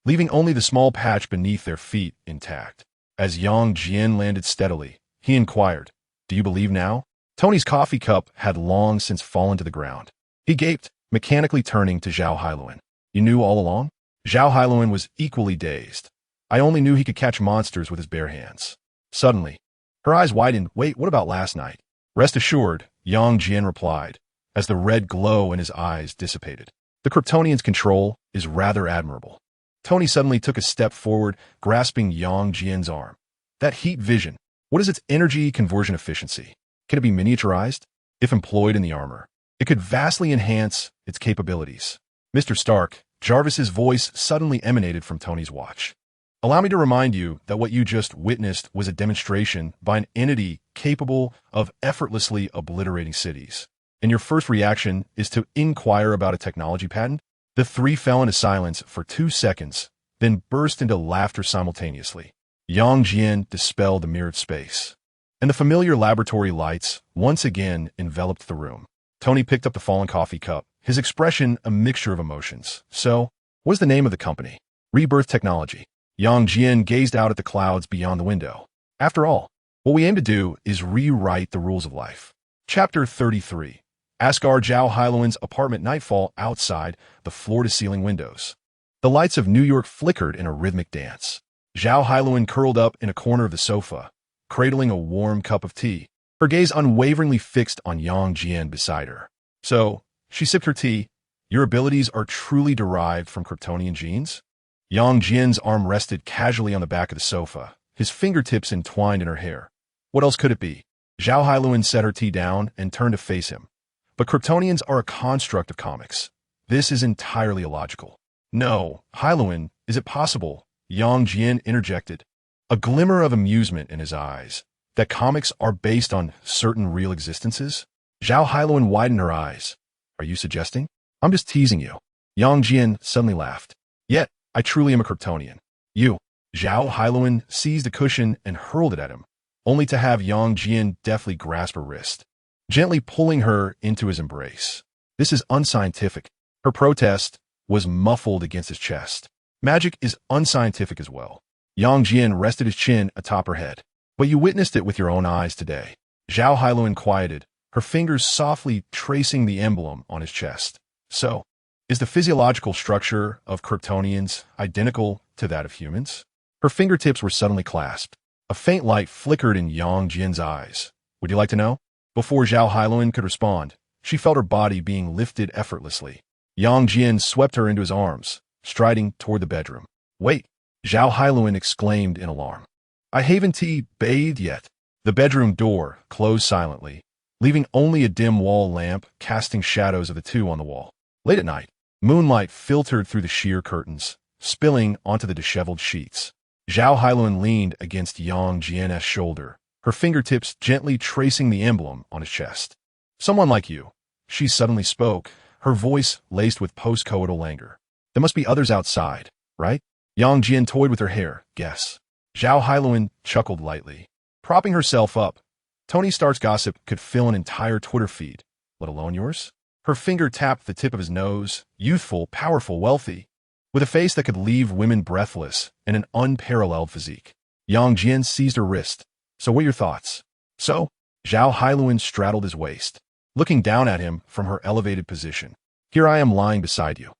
leaving only the small patch beneath their feet intact. As Jian landed steadily, he inquired, "Do you believe now?" Tony's coffee cup had long since fallen to the ground. He gaped, mechanically turning to S.H.I.E.L.D. "You knew all along?" S.H.I.E.L.D. was equally dazed. "I only knew he could catch monsters with his bare hands." Suddenly, her eyes widened. "Wait, what about last night?" "Rest assured," Jian replied, as the red glow in his eyes dissipated. "The Kryptonian's control is rather admirable." Tony suddenly took a step forward, grasping Jian's arm. "That heat vision, what is its energy conversion efficiency? Can it be miniaturized? If employed in the armor, it could vastly enhance its capabilities." "Mr. Stark," Jarvis's voice suddenly emanated from Tony's watch. "Allow me to remind you that what you just witnessed was a demonstration by an entity capable of effortlessly obliterating cities. And your first reaction is to inquire about a technology patent?" The three fell into silence for 2 seconds, then burst into laughter simultaneously. Jian dispelled the mirrored space, and the familiar laboratory lights once again enveloped the room. Tony picked up the fallen coffee cup, his expression a mixture of emotions. "So, what is the name of the company?" "Rebirth Technology." Jian gazed out at the clouds beyond the window. "After all, what we aim to do is rewrite the rules of life." Chapter 33. Asgard S.H.I.E.L.D's apartment. Nightfall outside the floor-to-ceiling windows. The lights of New York flickered in a rhythmic dance. S.H.I.E.L.D. curled up in a corner of the sofa, cradling a warm cup of tea, her gaze unwaveringly fixed on Jian beside her. "So," she sipped her tea, "your abilities are truly derived from Kryptonian genes?" Jian's arm rested casually on the back of the sofa, his fingertips entwined in her hair. "What else could it be?" S.H.I.E.L.D. set her tea down and turned to face him. "But Kryptonians are a construct of comics. This is entirely illogical." "No, Hyloin, is it possible?" Jian interjected, a glimmer of amusement in his eyes. "That comics are based on certain real existences?" S.H.I.E.L.D. widened her eyes. "Are you suggesting?" "I'm just teasing you." Jian suddenly laughed. "Yet, I truly am a Kryptonian." "You." S.H.I.E.L.D. seized a cushion and hurled it at him, only to have Jian deftly grasp her wrist, gently pulling her into his embrace. "This is unscientific." Her protest was muffled against his chest. "Magic is unscientific as well." Jian rested his chin atop her head. "But you witnessed it with your own eyes today." S.H.I.E.L.D. quieted, her fingers softly tracing the emblem on his chest. "So, is the physiological structure of Kryptonians identical to that of humans?" Her fingertips were suddenly clasped. A faint light flickered in Jian's eyes. "Would you like to know?" Before S.H.I.E.L.D. could respond, she felt her body being lifted effortlessly. Jian swept her into his arms, striding toward the bedroom. "Wait!" S.H.I.E.L.D. exclaimed in alarm. "I haven't bathed yet." The bedroom door closed silently, leaving only a dim wall lamp casting shadows of the two on the wall. Late at night, moonlight filtered through the sheer curtains, spilling onto the disheveled sheets. S.H.I.E.L.D. leaned against Jian's shoulder, her fingertips gently tracing the emblem on his chest. "Someone like you," she suddenly spoke, her voice laced with post-coital anger. "There must be others outside, right?" Jian toyed with her hair. "Guess." S.H.I.E.L.D. chuckled lightly. Propping herself up, Tony Stark's gossip could fill an entire Twitter feed, let alone yours. Her finger tapped the tip of his nose, youthful, powerful, wealthy, with a face that could leave women breathless and an unparalleled physique. Jian seized her wrist. "So what are your thoughts?" "So?" S.H.I.E.L.D. straddled his waist, looking down at him from her elevated position. "Here I am lying beside you.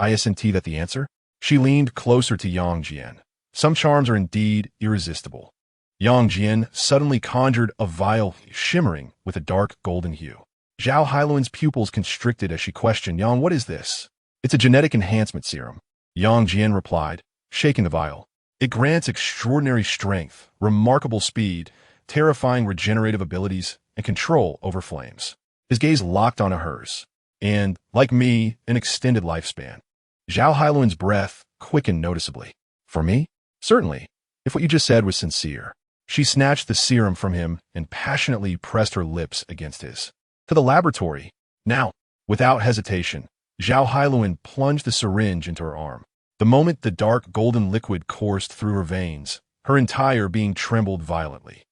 Isn't that the answer?" She leaned closer to Jian. "Some charms are indeed irresistible." Jian suddenly conjured a vial shimmering with a dark golden hue. S.H.I.E.L.D.'s pupils constricted as she questioned, "Jian, what is this?" "It's a genetic enhancement serum," Jian replied, shaking the vial. "It grants extraordinary strength, remarkable speed, terrifying regenerative abilities, and control over flames." His gaze locked onto hers. "And, like me, an extended lifespan." S.H.I.E.L.D.'s breath quickened noticeably. "For me?" "Certainly, if what you just said was sincere." She snatched the serum from him and passionately pressed her lips against his. "To the laboratory. Now." Without hesitation, S.H.I.E.L.D plunged the syringe into her arm. The moment the dark golden liquid coursed through her veins, her entire being trembled violently.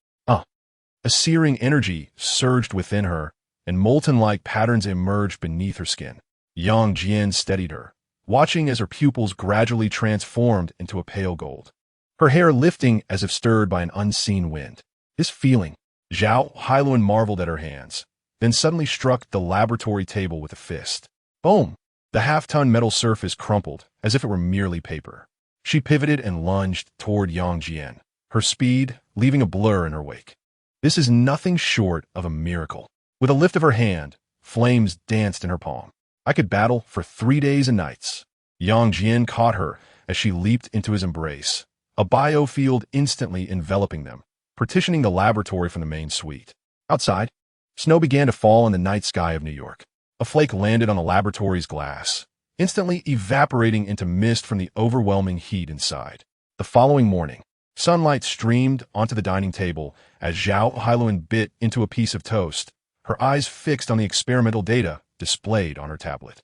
A searing energy surged within her, and molten-like patterns emerged beneath her skin. Jian steadied her, watching as her pupils gradually transformed into a pale gold, her hair lifting as if stirred by an unseen wind. This feeling, S.H.I.E.L.D marveled at her hands, then suddenly struck the laboratory table with a fist. Boom! The half-ton metal surface crumpled, as if it were merely paper. She pivoted and lunged toward Jian, her speed leaving a blur in her wake. This is nothing short of a miracle. With a lift of her hand, flames danced in her palm. I could battle for 3 days and nights. Jian caught her as she leaped into his embrace, a biofield instantly enveloping them, partitioning the laboratory from the main suite. Outside, snow began to fall in the night sky of New York. A flake landed on the laboratory's glass, instantly evaporating into mist from the overwhelming heat inside. The following morning, sunlight streamed onto the dining table as S.H.I.E.L.D bit into a piece of toast, her eyes fixed on the experimental data displayed on her tablet.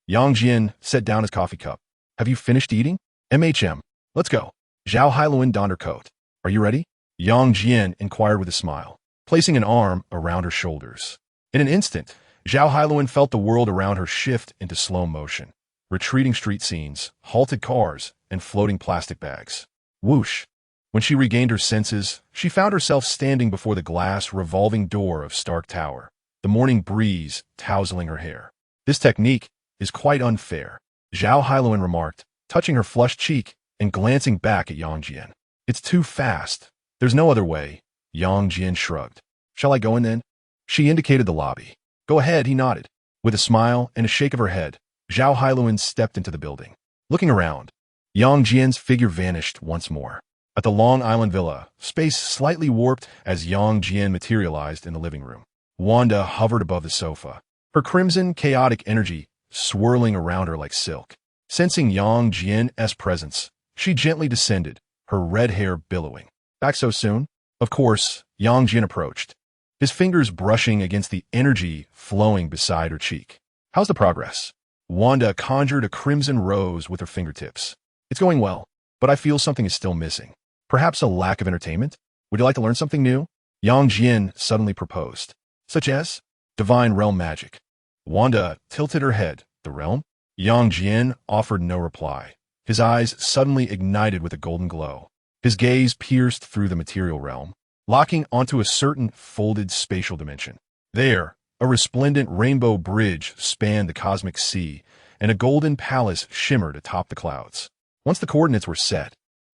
Jian set down his coffee cup. Have you finished eating? Let's go. S.H.I.E.L.D donned her coat. Are you ready? Jian inquired with a smile, placing an arm around her shoulders. In an instant, S.H.I.E.L.D felt the world around her shift into slow motion. Retreating street scenes, halted cars, and floating plastic bags. Whoosh! When she regained her senses, she found herself standing before the glass revolving door of Stark Tower, the morning breeze tousling her hair. This technique is quite unfair, S.H.I.E.L.D remarked, touching her flushed cheek and glancing back at Jian. It's too fast. There's no other way. Jian shrugged. Shall I go in then? She indicated the lobby. Go ahead, he nodded. With a smile and a shake of her head, S.H.I.E.L.D stepped into the building. Looking around, Jian's figure vanished once more. At the Long Island villa, space slightly warped as Jian materialized in the living room. Wanda hovered above the sofa, her crimson, chaotic energy swirling around her like silk. Sensing Jian's presence, she gently descended, her red hair billowing. Back so soon? Of course, Jian approached, his fingers brushing against the energy flowing beside her cheek. How's the progress? Wanda conjured a crimson rose with her fingertips. It's going well, but I feel something is still missing. Perhaps a lack of entertainment? Would you like to learn something new? Jian suddenly proposed. Such as? Divine realm magic. Wanda tilted her head. The realm? Jian offered no reply. His eyes suddenly ignited with a golden glow. His gaze pierced through the material realm, locking onto a certain folded spatial dimension. There, a resplendent rainbow bridge spanned the cosmic sea, and a golden palace shimmered atop the clouds. Once the coordinates were set,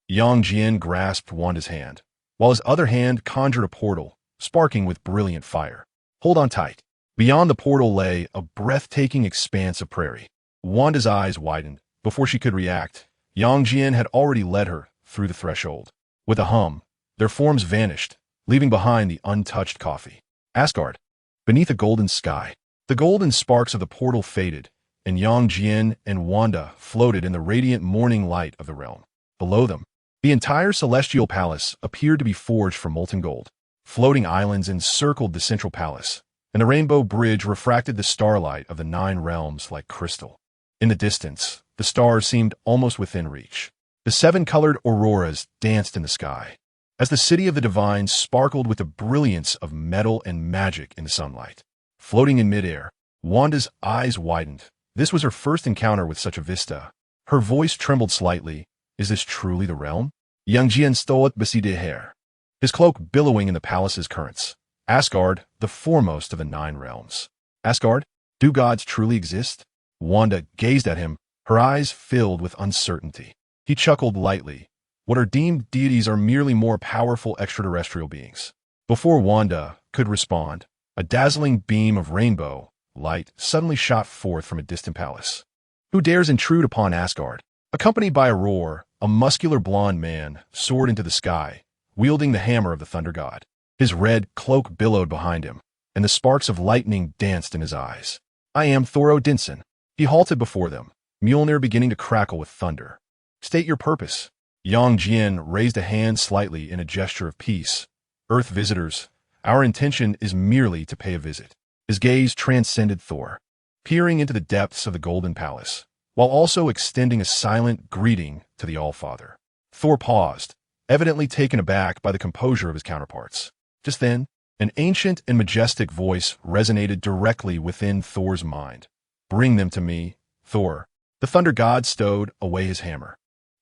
Jian grasped Wanda's hand, while his other hand conjured a portal, sparking with brilliant fire. Hold on tight. Beyond the portal lay a breathtaking expanse of prairie. Wanda's eyes widened. Before she could react, Jian had already led her through the threshold. With a hum, their forms vanished, leaving behind the untouched coffee. Asgard. Beneath a golden sky, the golden sparks of the portal faded, and Jian and Wanda floated in the radiant morning light of the realm. Below them, the entire celestial palace appeared to be forged from molten gold. Floating islands encircled the central palace, and the rainbow bridge refracted the starlight of the 9 realms like crystal. In the distance, the stars seemed almost within reach. The 7-colored auroras danced in the sky, as the city of the divine sparkled with the brilliance of metal and magic in the sunlight. Floating in midair, Wanda's eyes widened. This was her first encounter with such a vista. Her voice trembled slightly. Is this truly the realm? Jian stole it beside her, his cloak billowing in the palace's currents. Asgard, the foremost of the 9 realms. Asgard? Do gods truly exist? Wanda gazed at him, her eyes filled with uncertainty. He chuckled lightly. What are deemed deities are merely more powerful extraterrestrial beings. Before Wanda could respond, a dazzling beam of rainbow light suddenly shot forth from a distant palace. Who dares intrude upon Asgard? Accompanied by a roar, a muscular blond man soared into the sky, wielding the hammer of the thunder god. His red cloak billowed behind him, and the sparks of lightning danced in his eyes. I am Thor Odinson. He halted before them, Mjolnir beginning to crackle with thunder. State your purpose. Jian raised a hand slightly in a gesture of peace. Earth visitors, our intention is merely to pay a visit. His gaze transcended Thor. peering into the depths of the Golden Palace, while also extending a silent greeting to the Allfather. Thor paused, evidently taken aback by the composure of his counterparts. Just then, an ancient and majestic voice resonated directly within Thor's mind. "Bring them to me, Thor." The thunder god stowed away his hammer,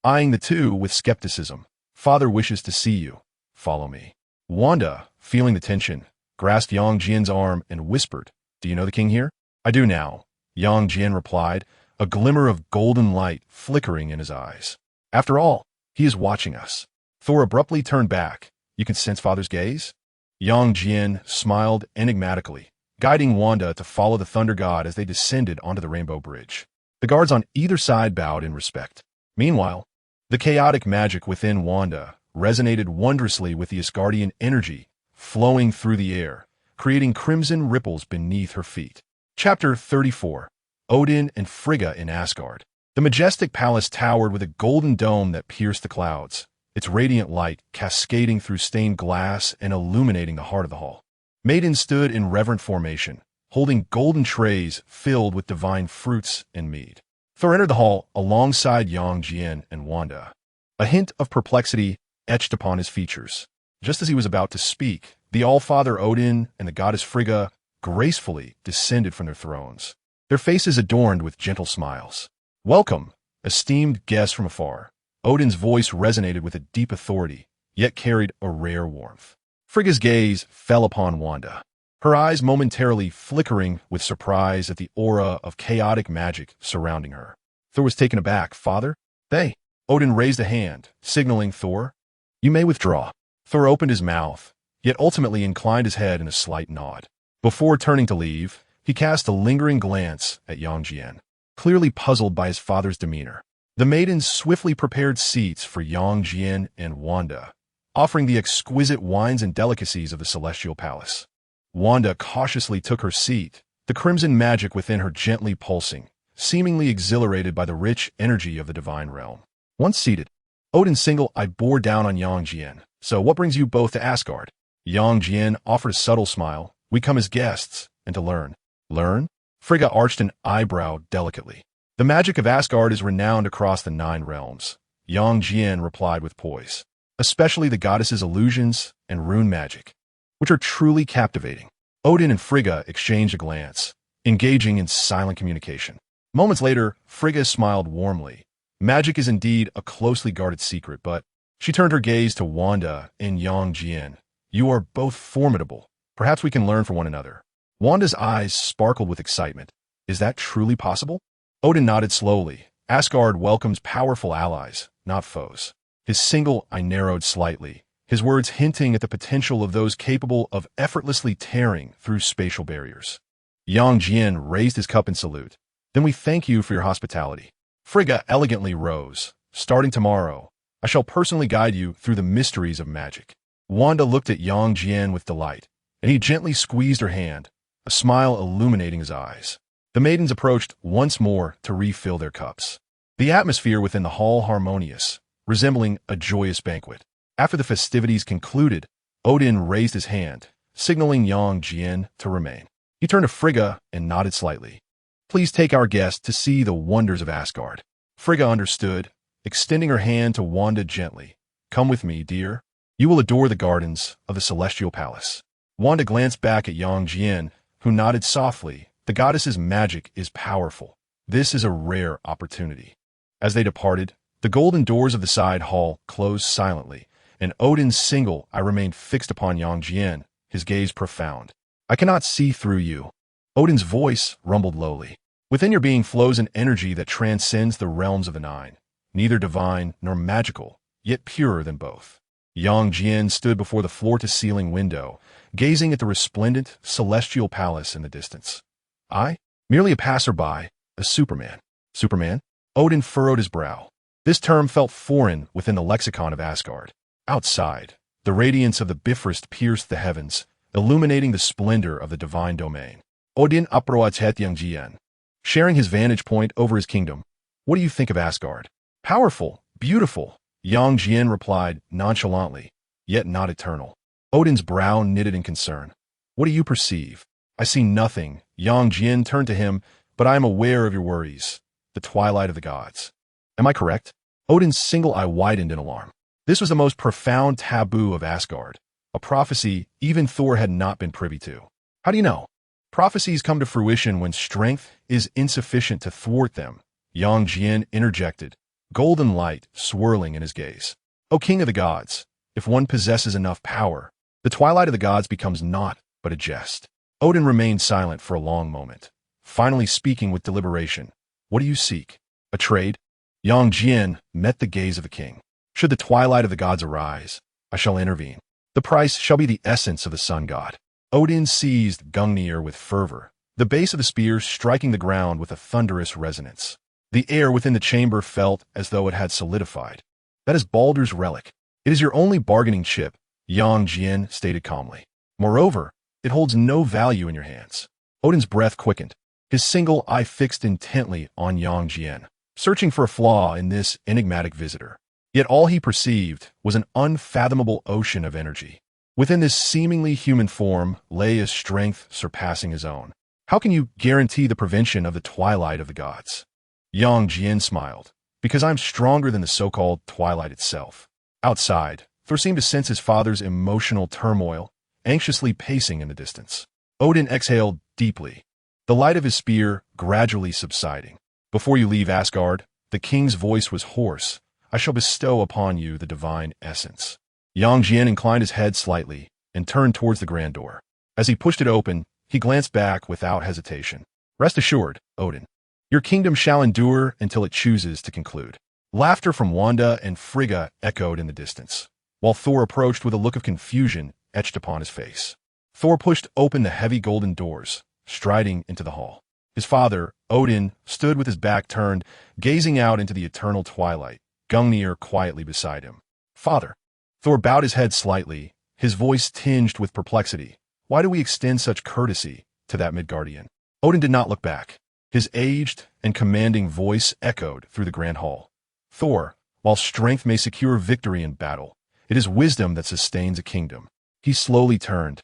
eyeing the two with skepticism. "Father wishes to see you. Follow me." Wanda, feeling the tension, grasped Yang Jian's arm and whispered, "Do you know the king here?" "I do now," Yang Jian replied, a glimmer of golden light flickering in his eyes. "After all, he is watching us." Thor abruptly turned back. "You can sense Father's gaze?" Yang Jian smiled enigmatically, guiding Wanda to follow the thunder god as they descended onto the Rainbow Bridge. The guards on either side bowed in respect. Meanwhile, the chaotic magic within Wanda resonated wondrously with the Asgardian energy flowing through the air, creating crimson ripples beneath her feet. Chapter 34. Odin and Frigga in Asgard. The majestic palace towered with a golden dome that pierced the clouds, its radiant light cascading through stained glass and illuminating the heart of the hall. Maidens stood in reverent formation, holding golden trays filled with divine fruits and mead. Thor entered the hall alongside Yang Jian and Wanda. A hint of perplexity etched upon his features. Just as he was about to speak, the Allfather Odin and the goddess Frigga gracefully descended from their thrones, their faces adorned with gentle smiles. "Welcome, esteemed guests from afar." Odin's voice resonated with a deep authority, yet carried a rare warmth. Frigga's gaze fell upon Wanda, her eyes momentarily flickering with surprise at the aura of chaotic magic surrounding her. Thor was taken aback. "Father?" "They." Odin raised a hand, signaling Thor. "You may withdraw." Thor opened his mouth, yet ultimately inclined his head in a slight nod. Before turning to leave, he cast a lingering glance at Yang Jian, clearly puzzled by his father's demeanor. The maidens swiftly prepared seats for Yang Jian and Wanda, offering the exquisite wines and delicacies of the Celestial Palace. Wanda cautiously took her seat, the crimson magic within her gently pulsing, seemingly exhilarated by the rich energy of the divine realm. Once seated, Odin's single eye bore down on Yang Jian. "So what brings you both to Asgard?" Yang Jian offered a subtle smile. "We come as guests, and to learn." "Learn?" Frigga arched an eyebrow delicately. "The magic of Asgard is renowned across the 9 realms," Yang Jian replied with poise, "especially the goddess's illusions and rune magic, which are truly captivating." Odin and Frigga exchanged a glance, engaging in silent communication. Moments later, Frigga smiled warmly. Magic is indeed a closely guarded secret, but she turned her gaze to Wanda and Yang Jian. "You are both formidable. Perhaps we can learn from one another." Wanda's eyes sparkled with excitement. "Is that truly possible?" Odin nodded slowly. "Asgard welcomes powerful allies, not foes." His single eye narrowed slightly, his words hinting at the potential of those capable of effortlessly tearing through spatial barriers. Yang Jian raised his cup in salute. "Then we thank you for your hospitality." Frigga elegantly rose. "Starting tomorrow, I shall personally guide you through the mysteries of magic." Wanda looked at Yang Jian with delight, and he gently squeezed her hand, a smile illuminating his eyes. The maidens approached once more to refill their cups. The atmosphere within the hall harmonious, resembling a joyous banquet. After the festivities concluded, Odin raised his hand, signaling Yang Jian to remain. He turned to Frigga and nodded slightly. "Please take our guest to see the wonders of Asgard." Frigga understood, extending her hand to Wanda gently. "Come with me, dear. You will adore the gardens of the Celestial Palace." Wanda glanced back at Yang Jian, who nodded softly. "The goddess's magic is powerful. This is a rare opportunity." As they departed, the golden doors of the side hall closed silently, and Odin's single eye remained fixed upon Yang Jian, his gaze profound. "I cannot see through you." Odin's voice rumbled lowly. "Within your being flows an energy that transcends the realms of the 9, neither divine nor magical, yet purer than both." Yang Jian stood before the floor-to-ceiling window, gazing at the resplendent, celestial palace in the distance. "I? Merely a passerby, a Superman." "Superman?" Odin furrowed his brow. This term felt foreign within the lexicon of Asgard. Outside, the radiance of the Bifrost pierced the heavens, illuminating the splendor of the divine domain. Odin approached Yang Jian, sharing his vantage point over his kingdom. "What do you think of Asgard?" "Powerful, beautiful," Yang Jian replied nonchalantly, yet not eternal. Odin's brow knitted in concern. "What do you perceive?" "I see nothing." Yang Jian turned to him, but I am aware of your worries. The twilight of the gods. Am I correct? Odin's single eye widened in alarm. This was the most profound taboo of Asgard, a prophecy even Thor had not been privy to. How do you know? Prophecies come to fruition when strength is insufficient to thwart them. Jian interjected, golden light swirling in his gaze. O king of the gods, if one possesses enough power, the twilight of the gods becomes naught but a jest. Odin remained silent for a long moment, finally speaking with deliberation. What do you seek? A trade? Jian met the gaze of the king. Should the twilight of the gods arise, I shall intervene. The price shall be the essence of the sun god. Odin seized Gungnir with fervor, the base of the spear striking the ground with a thunderous resonance. The air within the chamber felt as though it had solidified. That is Baldur's relic. It is your only bargaining chip, Jian stated calmly. Moreover, it holds no value in your hands. Odin's breath quickened, his single eye fixed intently on Jian, searching for a flaw in this enigmatic visitor. Yet all he perceived was an unfathomable ocean of energy. Within this seemingly human form lay a strength surpassing his own. How can you guarantee the prevention of the twilight of the gods? Jian smiled. Because I'm stronger than the so-called twilight itself. Outside, Thor seemed to sense his father's emotional turmoil, anxiously pacing in the distance. Odin exhaled deeply, the light of his spear gradually subsiding. Before you leave Asgard, the king's voice was hoarse. I shall bestow upon you the divine essence. Jian inclined his head slightly and turned towards the grand door. As he pushed it open, he glanced back without hesitation. Rest assured, Odin. Your kingdom shall endure until it chooses to conclude. Laughter from Wanda and Frigga echoed in the distance, while Thor approached with a look of confusion etched upon his face. Thor pushed open the heavy golden doors, striding into the hall. His father, Odin, stood with his back turned, gazing out into the eternal twilight, Gungnir quietly beside him. Father. Thor bowed his head slightly, his voice tinged with perplexity. Why do we extend such courtesy to that Midgardian? Odin did not look back. His aged and commanding voice echoed through the grand hall. Thor, while strength may secure victory in battle, it is wisdom that sustains a kingdom. He slowly turned,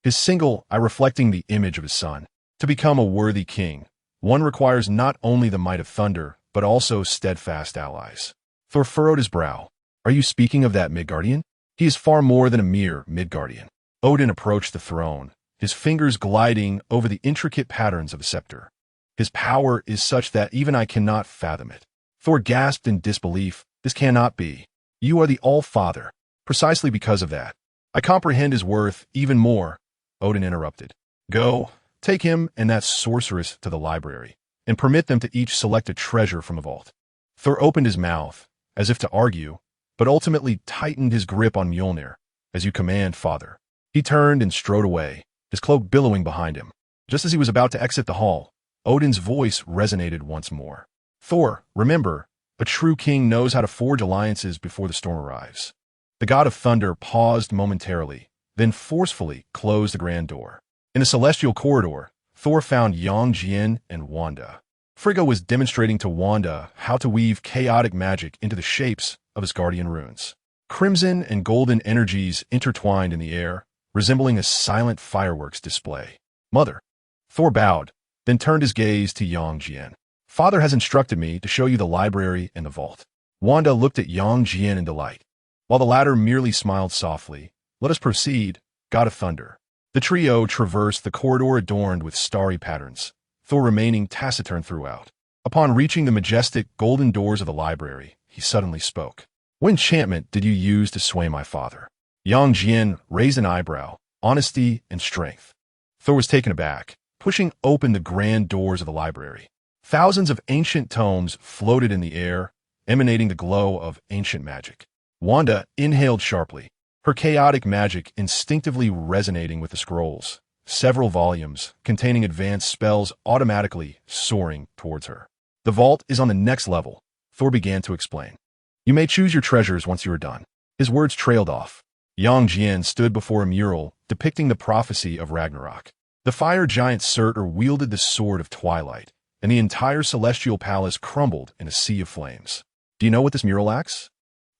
his single eye reflecting the image of his son. To become a worthy king, one requires not only the might of thunder, but also steadfast allies. Thor furrowed his brow. Are you speaking of that Midgardian? He is far more than a mere Midgardian. Odin approached the throne, his fingers gliding over the intricate patterns of a scepter. His power is such that even I cannot fathom it. Thor gasped in disbelief. This cannot be. You are the All-Father. Precisely because of that, I comprehend his worth even more. Odin interrupted. Go, take him and that sorceress to the library, and permit them to each select a treasure from the vault. Thor opened his mouth, as if to argue, but ultimately tightened his grip on Mjolnir. As you command, father. He turned and strode away, his cloak billowing behind him. Just as he was about to exit the hall, Odin's voice resonated once more. Thor, remember, a true king knows how to forge alliances before the storm arrives. The god of thunder paused momentarily, then forcefully closed the grand door. In the celestial corridor, Thor found Jian and Wanda. Frigga was demonstrating to Wanda how to weave chaotic magic into the shapes of Asgardian runes. Crimson and golden energies intertwined in the air, resembling a silent fireworks display. Mother. Thor bowed, then turned his gaze to Jian. Father has instructed me to show you the library and the vault. Wanda looked at Jian in delight, while the latter merely smiled softly. Let us proceed, god of thunder. The trio traversed the corridor adorned with starry patterns, Thor remaining taciturn throughout. Upon reaching the majestic golden doors of the library, he suddenly spoke. What enchantment did you use to sway my father? Jian raised an eyebrow, honesty and strength. Thor was taken aback, pushing open the grand doors of the library. Thousands of ancient tomes floated in the air, emanating the glow of ancient magic. Wanda inhaled sharply, her chaotic magic instinctively resonating with the scrolls, several volumes containing advanced spells automatically soaring towards her. The vault is on the next level, Thor began to explain. You may choose your treasures once you are done. His words trailed off. Jian stood before a mural depicting the prophecy of Ragnarok. The fire giant Surtur wielded the sword of twilight, and the entire celestial palace crumbled in a sea of flames. Do you know what this mural lacks?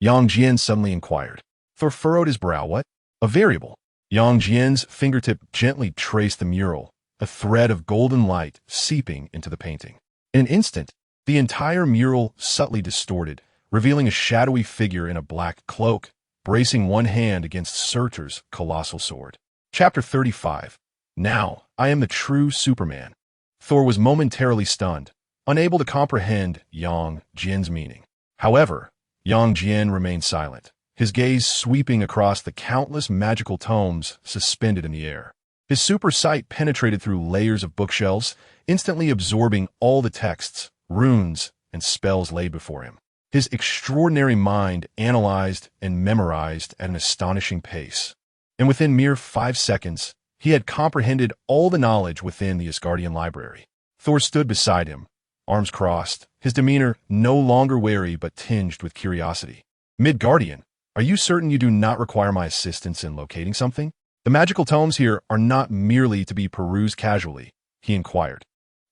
Jian suddenly inquired. Thor furrowed his brow. What? A variable. Jian's fingertip gently traced the mural, a thread of golden light seeping into the painting. In an instant, the entire mural subtly distorted, revealing a shadowy figure in a black cloak, bracing one hand against Surtur's colossal sword. Chapter 35. Now, I am the true Superman. Thor was momentarily stunned, unable to comprehend Yang Jian's meaning. However, Yang Jian remained silent, his gaze sweeping across the countless magical tomes suspended in the air. His super sight penetrated through layers of bookshelves, instantly absorbing all the texts, runes, and spells laid before him. His extraordinary mind analyzed and memorized at an astonishing pace. And within mere 5 seconds, he had comprehended all the knowledge within the Asgardian library. Thor stood beside him, arms crossed, his demeanor no longer wary but tinged with curiosity. Midgardian, are you certain you do not require my assistance in locating something? The magical tomes here are not merely to be perused casually, he inquired.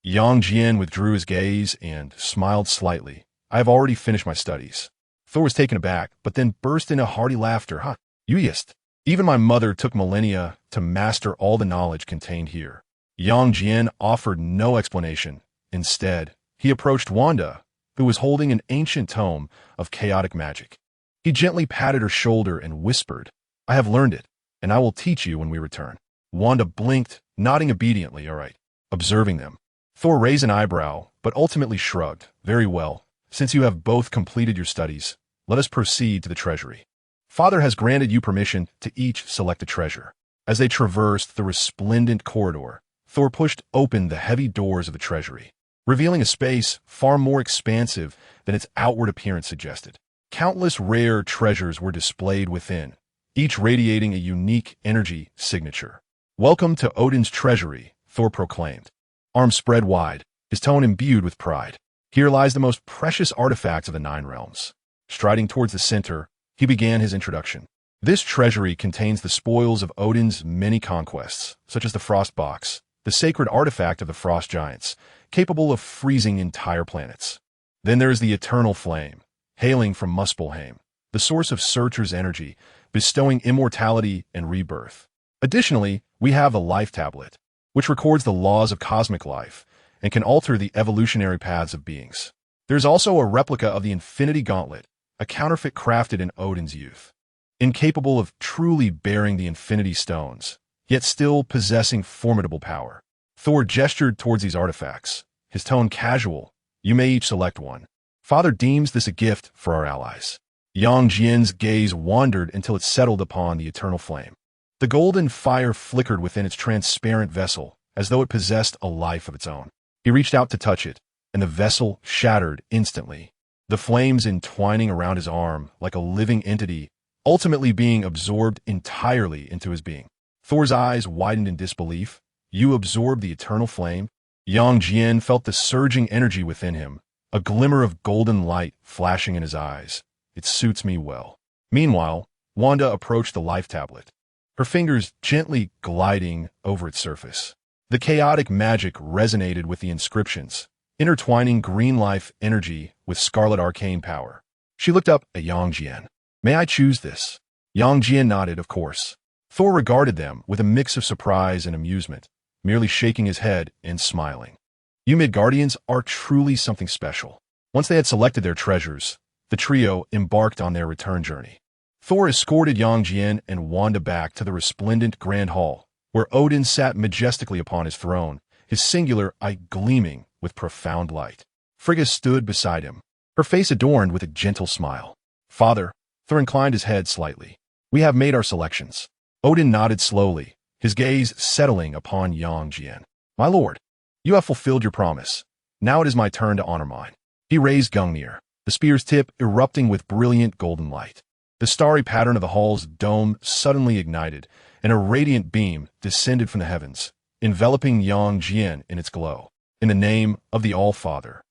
Yang Jian withdrew his gaze and smiled slightly. I have already finished my studies. Thor was taken aback, but then burst into hearty laughter. You yist. Even my mother took millennia to master all the knowledge contained here. Yang Jian offered no explanation. Instead, he approached Wanda, who was holding an ancient tome of chaotic magic. He gently patted her shoulder and whispered, I have learned it, and I will teach you when we return. Wanda blinked, nodding obediently. All right. Observing them. Thor raised an eyebrow, but ultimately shrugged. Very well. Since you have both completed your studies, let us proceed to the treasury. Father has granted you permission to each select a treasure. As they traversed the resplendent corridor, Thor pushed open the heavy doors of the treasury, revealing a space far more expansive than its outward appearance suggested. Countless rare treasures were displayed within, each radiating a unique energy signature. Welcome to Odin's treasury, Thor proclaimed, arms spread wide, his tone imbued with pride. Here lies the most precious artifacts of the 9 realms. Striding towards the center, he began his introduction. This treasury contains the spoils of Odin's many conquests, such as the Frost Box, the sacred artifact of the Frost Giants, capable of freezing entire planets. Then there is the Eternal Flame, hailing from Muspelheim, the source of Surtur's energy, bestowing immortality and rebirth. Additionally, we have the Life Tablet, which records the laws of cosmic life and can alter the evolutionary paths of beings. There's also a replica of the Infinity Gauntlet, a counterfeit crafted in Odin's youth. Incapable of truly bearing the Infinity Stones, yet still possessing formidable power. Thor gestured towards these artifacts, his tone casual. You may each select one. Father deems this a gift for our allies. Yang Jian's gaze wandered until it settled upon the Eternal Flame. The golden fire flickered within its transparent vessel, as though it possessed a life of its own. He reached out to touch it, and the vessel shattered instantly, the flames entwining around his arm like a living entity, ultimately being absorbed entirely into his being. Thor's eyes widened in disbelief. You absorbed the Eternal Flame? Yang Jian felt the surging energy within him, a glimmer of golden light flashing in his eyes. It suits me well. Meanwhile, Wanda approached the Life Tablet, her fingers gently gliding over its surface. The chaotic magic resonated with the inscriptions, intertwining green life energy with scarlet arcane power. She looked up at Yang Jian. May I choose this? Yang Jian nodded, of course. Thor regarded them with a mix of surprise and amusement, merely shaking his head and smiling. You Midgardians are truly something special. Once they had selected their treasures, the trio embarked on their return journey. Thor escorted Yang Jian and Wanda back to the resplendent Grand Hall, where Odin sat majestically upon his throne, his singular eye gleaming with profound light. Frigga stood beside him, her face adorned with a gentle smile. Father, Thor inclined his head slightly. We have made our selections. Odin nodded slowly, his gaze settling upon Yang Jian. My lord, you have fulfilled your promise. Now it is my turn to honor mine. He raised Gungnir, the spear's tip erupting with brilliant golden light. The starry pattern of the hall's dome suddenly ignited, and a radiant beam descended from the heavens, enveloping Yang Jian in its glow. In the name of the All-Father,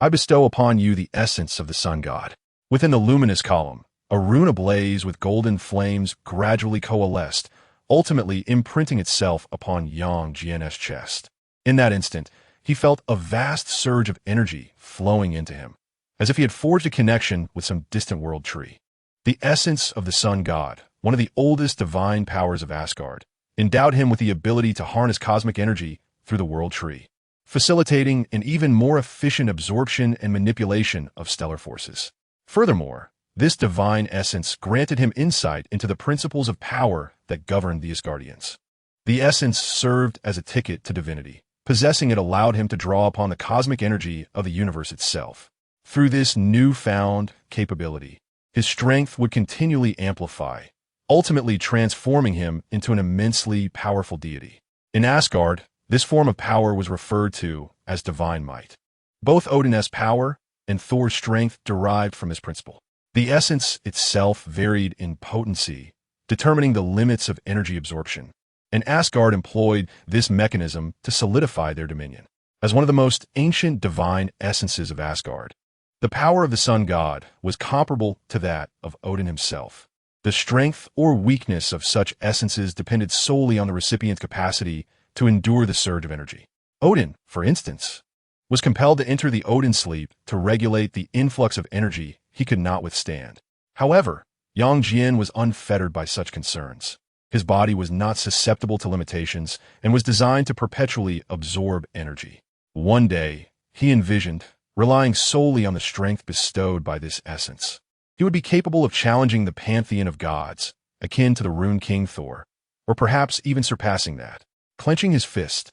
I bestow upon you the essence of the Sun God. Within the luminous column, a rune ablaze with golden flames gradually coalesced, ultimately imprinting itself upon Yang Jian's chest. In that instant, he felt a vast surge of energy flowing into him, as if he had forged a connection with some distant world tree. The essence of the Sun God, one of the oldest divine powers of Asgard, endowed him with the ability to harness cosmic energy through the world tree, facilitating an even more efficient absorption and manipulation of stellar forces. Furthermore, this divine essence granted him insight into the principles of power that governed the Asgardians. The essence served as a ticket to divinity. Possessing it allowed him to draw upon the cosmic energy of the universe itself. Through this newfound capability, his strength would continually amplify, ultimately transforming him into an immensely powerful deity. In Asgard, this form of power was referred to as divine might. Both Odin's power and Thor's strength derived from this principle. The essence itself varied in potency, determining the limits of energy absorption, and Asgard employed this mechanism to solidify their dominion. As one of the most ancient divine essences of Asgard, the power of the sun god was comparable to that of Odin himself. The strength or weakness of such essences depended solely on the recipient's capacity to endure the surge of energy. Odin, for instance, was compelled to enter the Odin sleep to regulate the influx of energy he could not withstand. However, Jian was unfettered by such concerns. His body was not susceptible to limitations and was designed to perpetually absorb energy. One day, he envisioned, relying solely on the strength bestowed by this essence, he would be capable of challenging the pantheon of gods, akin to the Rune King Thor, or perhaps even surpassing that. Clenching his fist,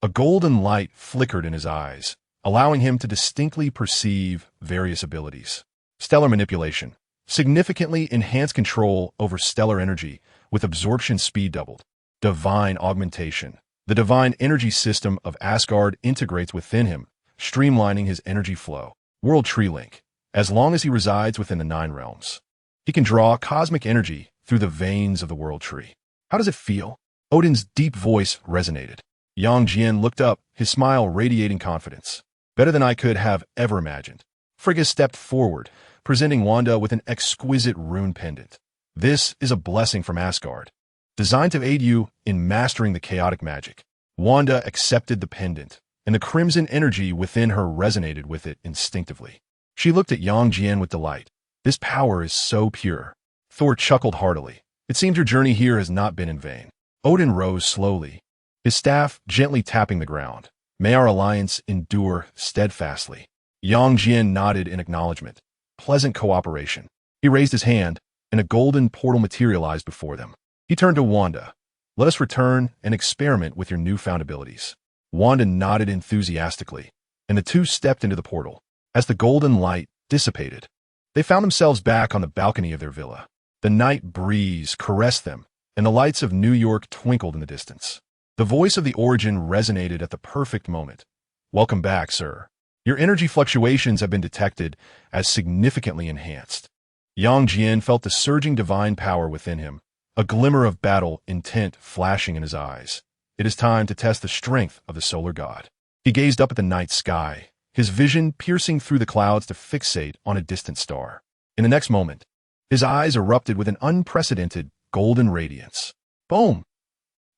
a golden light flickered in his eyes, allowing him to distinctly perceive various abilities. Stellar manipulation, significantly enhanced control over stellar energy with absorption speed doubled. Divine augmentation, the divine energy system of Asgard integrates within him, streamlining his energy flow. World Tree Link, as long as he resides within the 9 realms, he can draw cosmic energy through the veins of the world tree. How does it feel? Odin's deep voice resonated. Jian looked up, his smile radiating confidence. Better than I could have ever imagined. Frigga stepped forward, presenting Wanda with an exquisite rune pendant. This is a blessing from Asgard, designed to aid you in mastering the chaotic magic. Wanda accepted the pendant, and the crimson energy within her resonated with it instinctively. She looked at Jian with delight. This power is so pure. Thor chuckled heartily. It seems your journey here has not been in vain. Odin rose slowly, his staff gently tapping the ground. May our alliance endure steadfastly. Jian nodded in acknowledgement. Pleasant cooperation. He raised his hand, and a golden portal materialized before them. He turned to Wanda. Let us return and experiment with your newfound abilities. Wanda nodded enthusiastically, and the two stepped into the portal. As the golden light dissipated, they found themselves back on the balcony of their villa. The night breeze caressed them, and the lights of New York twinkled in the distance. The voice of the Origin resonated at the perfect moment. Welcome back, sir. Your energy fluctuations have been detected as significantly enhanced. Jian felt the surging divine power within him, a glimmer of battle intent flashing in his eyes. It is time to test the strength of the solar god. He gazed up at the night sky, his vision piercing through the clouds to fixate on a distant star. In the next moment, his eyes erupted with an unprecedented golden radiance. Boom!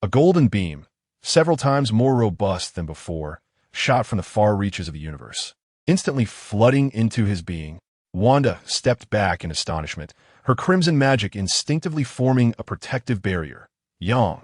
A golden beam, several times more robust than before, shot from the far reaches of the universe. Instantly flooding into his being, Wanda stepped back in astonishment, her crimson magic instinctively forming a protective barrier. Jian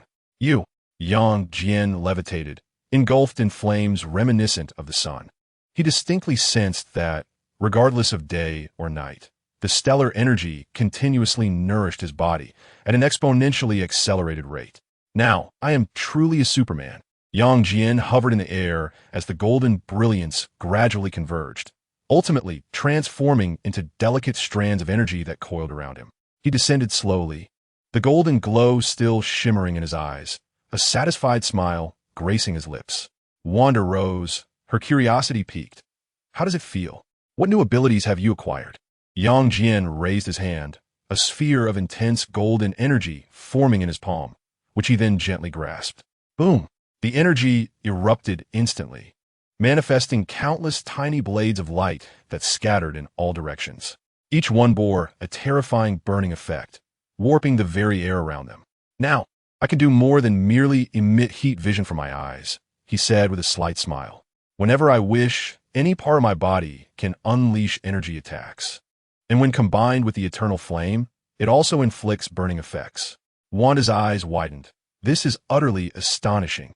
levitated, engulfed in flames reminiscent of the sun. He distinctly sensed that, regardless of day or night, the stellar energy continuously nourished his body at an exponentially accelerated rate. Now, I am truly a Superman. Jian hovered in the air as the golden brilliance gradually converged, ultimately transforming into delicate strands of energy that coiled around him. He descended slowly, the golden glow still shimmering in his eyes, a satisfied smile gracing his lips. Wanda rose, her curiosity piqued. How does it feel? What new abilities have you acquired? Jian raised his hand, a sphere of intense golden energy forming in his palm, which he then gently grasped. Boom! The energy erupted instantly, manifesting countless tiny blades of light that scattered in all directions. Each one bore a terrifying burning effect, warping the very air around them. Now, I can do more than merely emit heat vision from my eyes, he said with a slight smile. Whenever I wish, any part of my body can unleash energy attacks. And when combined with the eternal flame, it also inflicts burning effects. Wanda's eyes widened. This is utterly astonishing.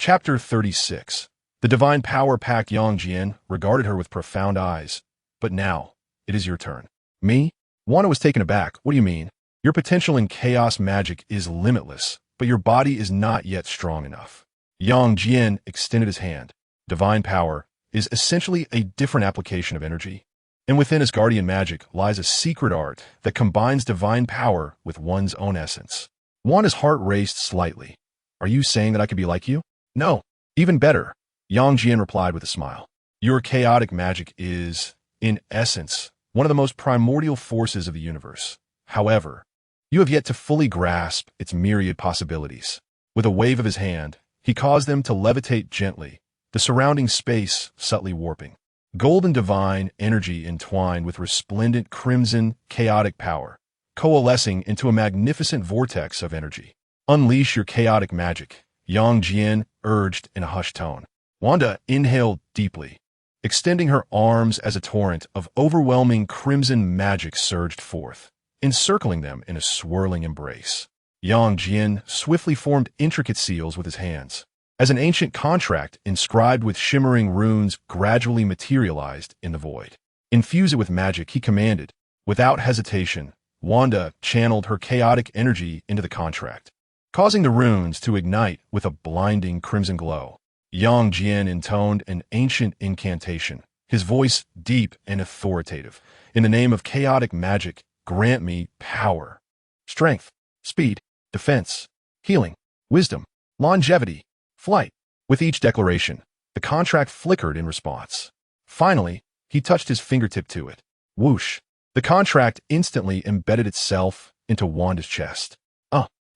Chapter 36. The divine power-packed Jian regarded her with profound eyes. But now, it is your turn. Me? Wanda was taken aback. What do you mean? Your potential in chaos magic is limitless, but your body is not yet strong enough. Jian extended his hand. Divine power is essentially a different application of energy. And within Asgardian magic lies a secret art that combines divine power with one's own essence. Wanda's heart raced slightly. Are you saying that I could be like you? No. Even better. Jian replied with a smile. Your chaotic magic is, in essence, one of the most primordial forces of the universe. However, you have yet to fully grasp its myriad possibilities. With a wave of his hand, he caused them to levitate gently, the surrounding space subtly warping. Golden divine energy entwined with resplendent crimson chaotic power, coalescing into a magnificent vortex of energy. Unleash your chaotic magic, Jian urged in a hushed tone. Wanda inhaled deeply. Extending her arms as a torrent of overwhelming crimson magic surged forth, encircling them in a swirling embrace. Jian swiftly formed intricate seals with his hands, as an ancient contract inscribed with shimmering runes gradually materialized in the void. Infuse it with magic, he commanded. Without hesitation, Wanda channeled her chaotic energy into the contract, causing the runes to ignite with a blinding crimson glow. Jian intoned an ancient incantation, his voice deep and authoritative. In the name of chaotic magic, grant me power, strength, speed, defense, healing, wisdom, longevity, flight. With each declaration, the contract flickered in response. Finally, he touched his fingertip to it. Whoosh! The contract instantly embedded itself into Wanda's chest.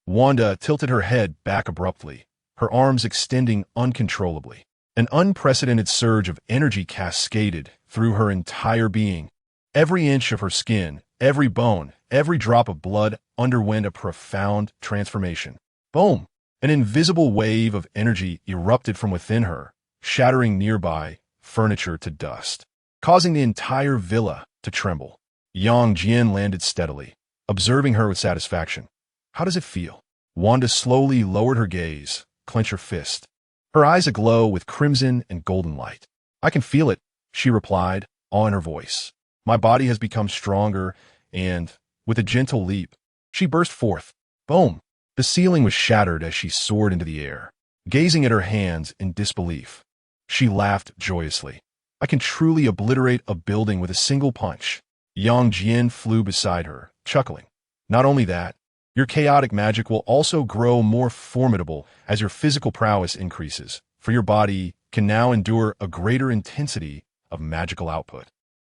Wanda tilted her head back abruptly, her arms extending uncontrollably. An unprecedented surge of energy cascaded through her entire being. Every inch of her skin, every bone, every drop of blood underwent a profound transformation. Boom! An invisible wave of energy erupted from within her, shattering nearby furniture to dust, causing the entire villa to tremble. Jian landed steadily, observing her with satisfaction. How does it feel? Wanda slowly lowered her gaze, clenched her fist, her eyes aglow with crimson and golden light. I can feel it, she replied, awe in her voice. My body has become stronger, and, with a gentle leap, she burst forth. Boom! The ceiling was shattered as she soared into the air, gazing at her hands in disbelief. She laughed joyously. I can truly obliterate a building with a single punch. Jian flew beside her, chuckling. Not only that, your chaotic magic will also grow more formidable as your physical prowess increases, for your body can now endure a greater intensity of magical output.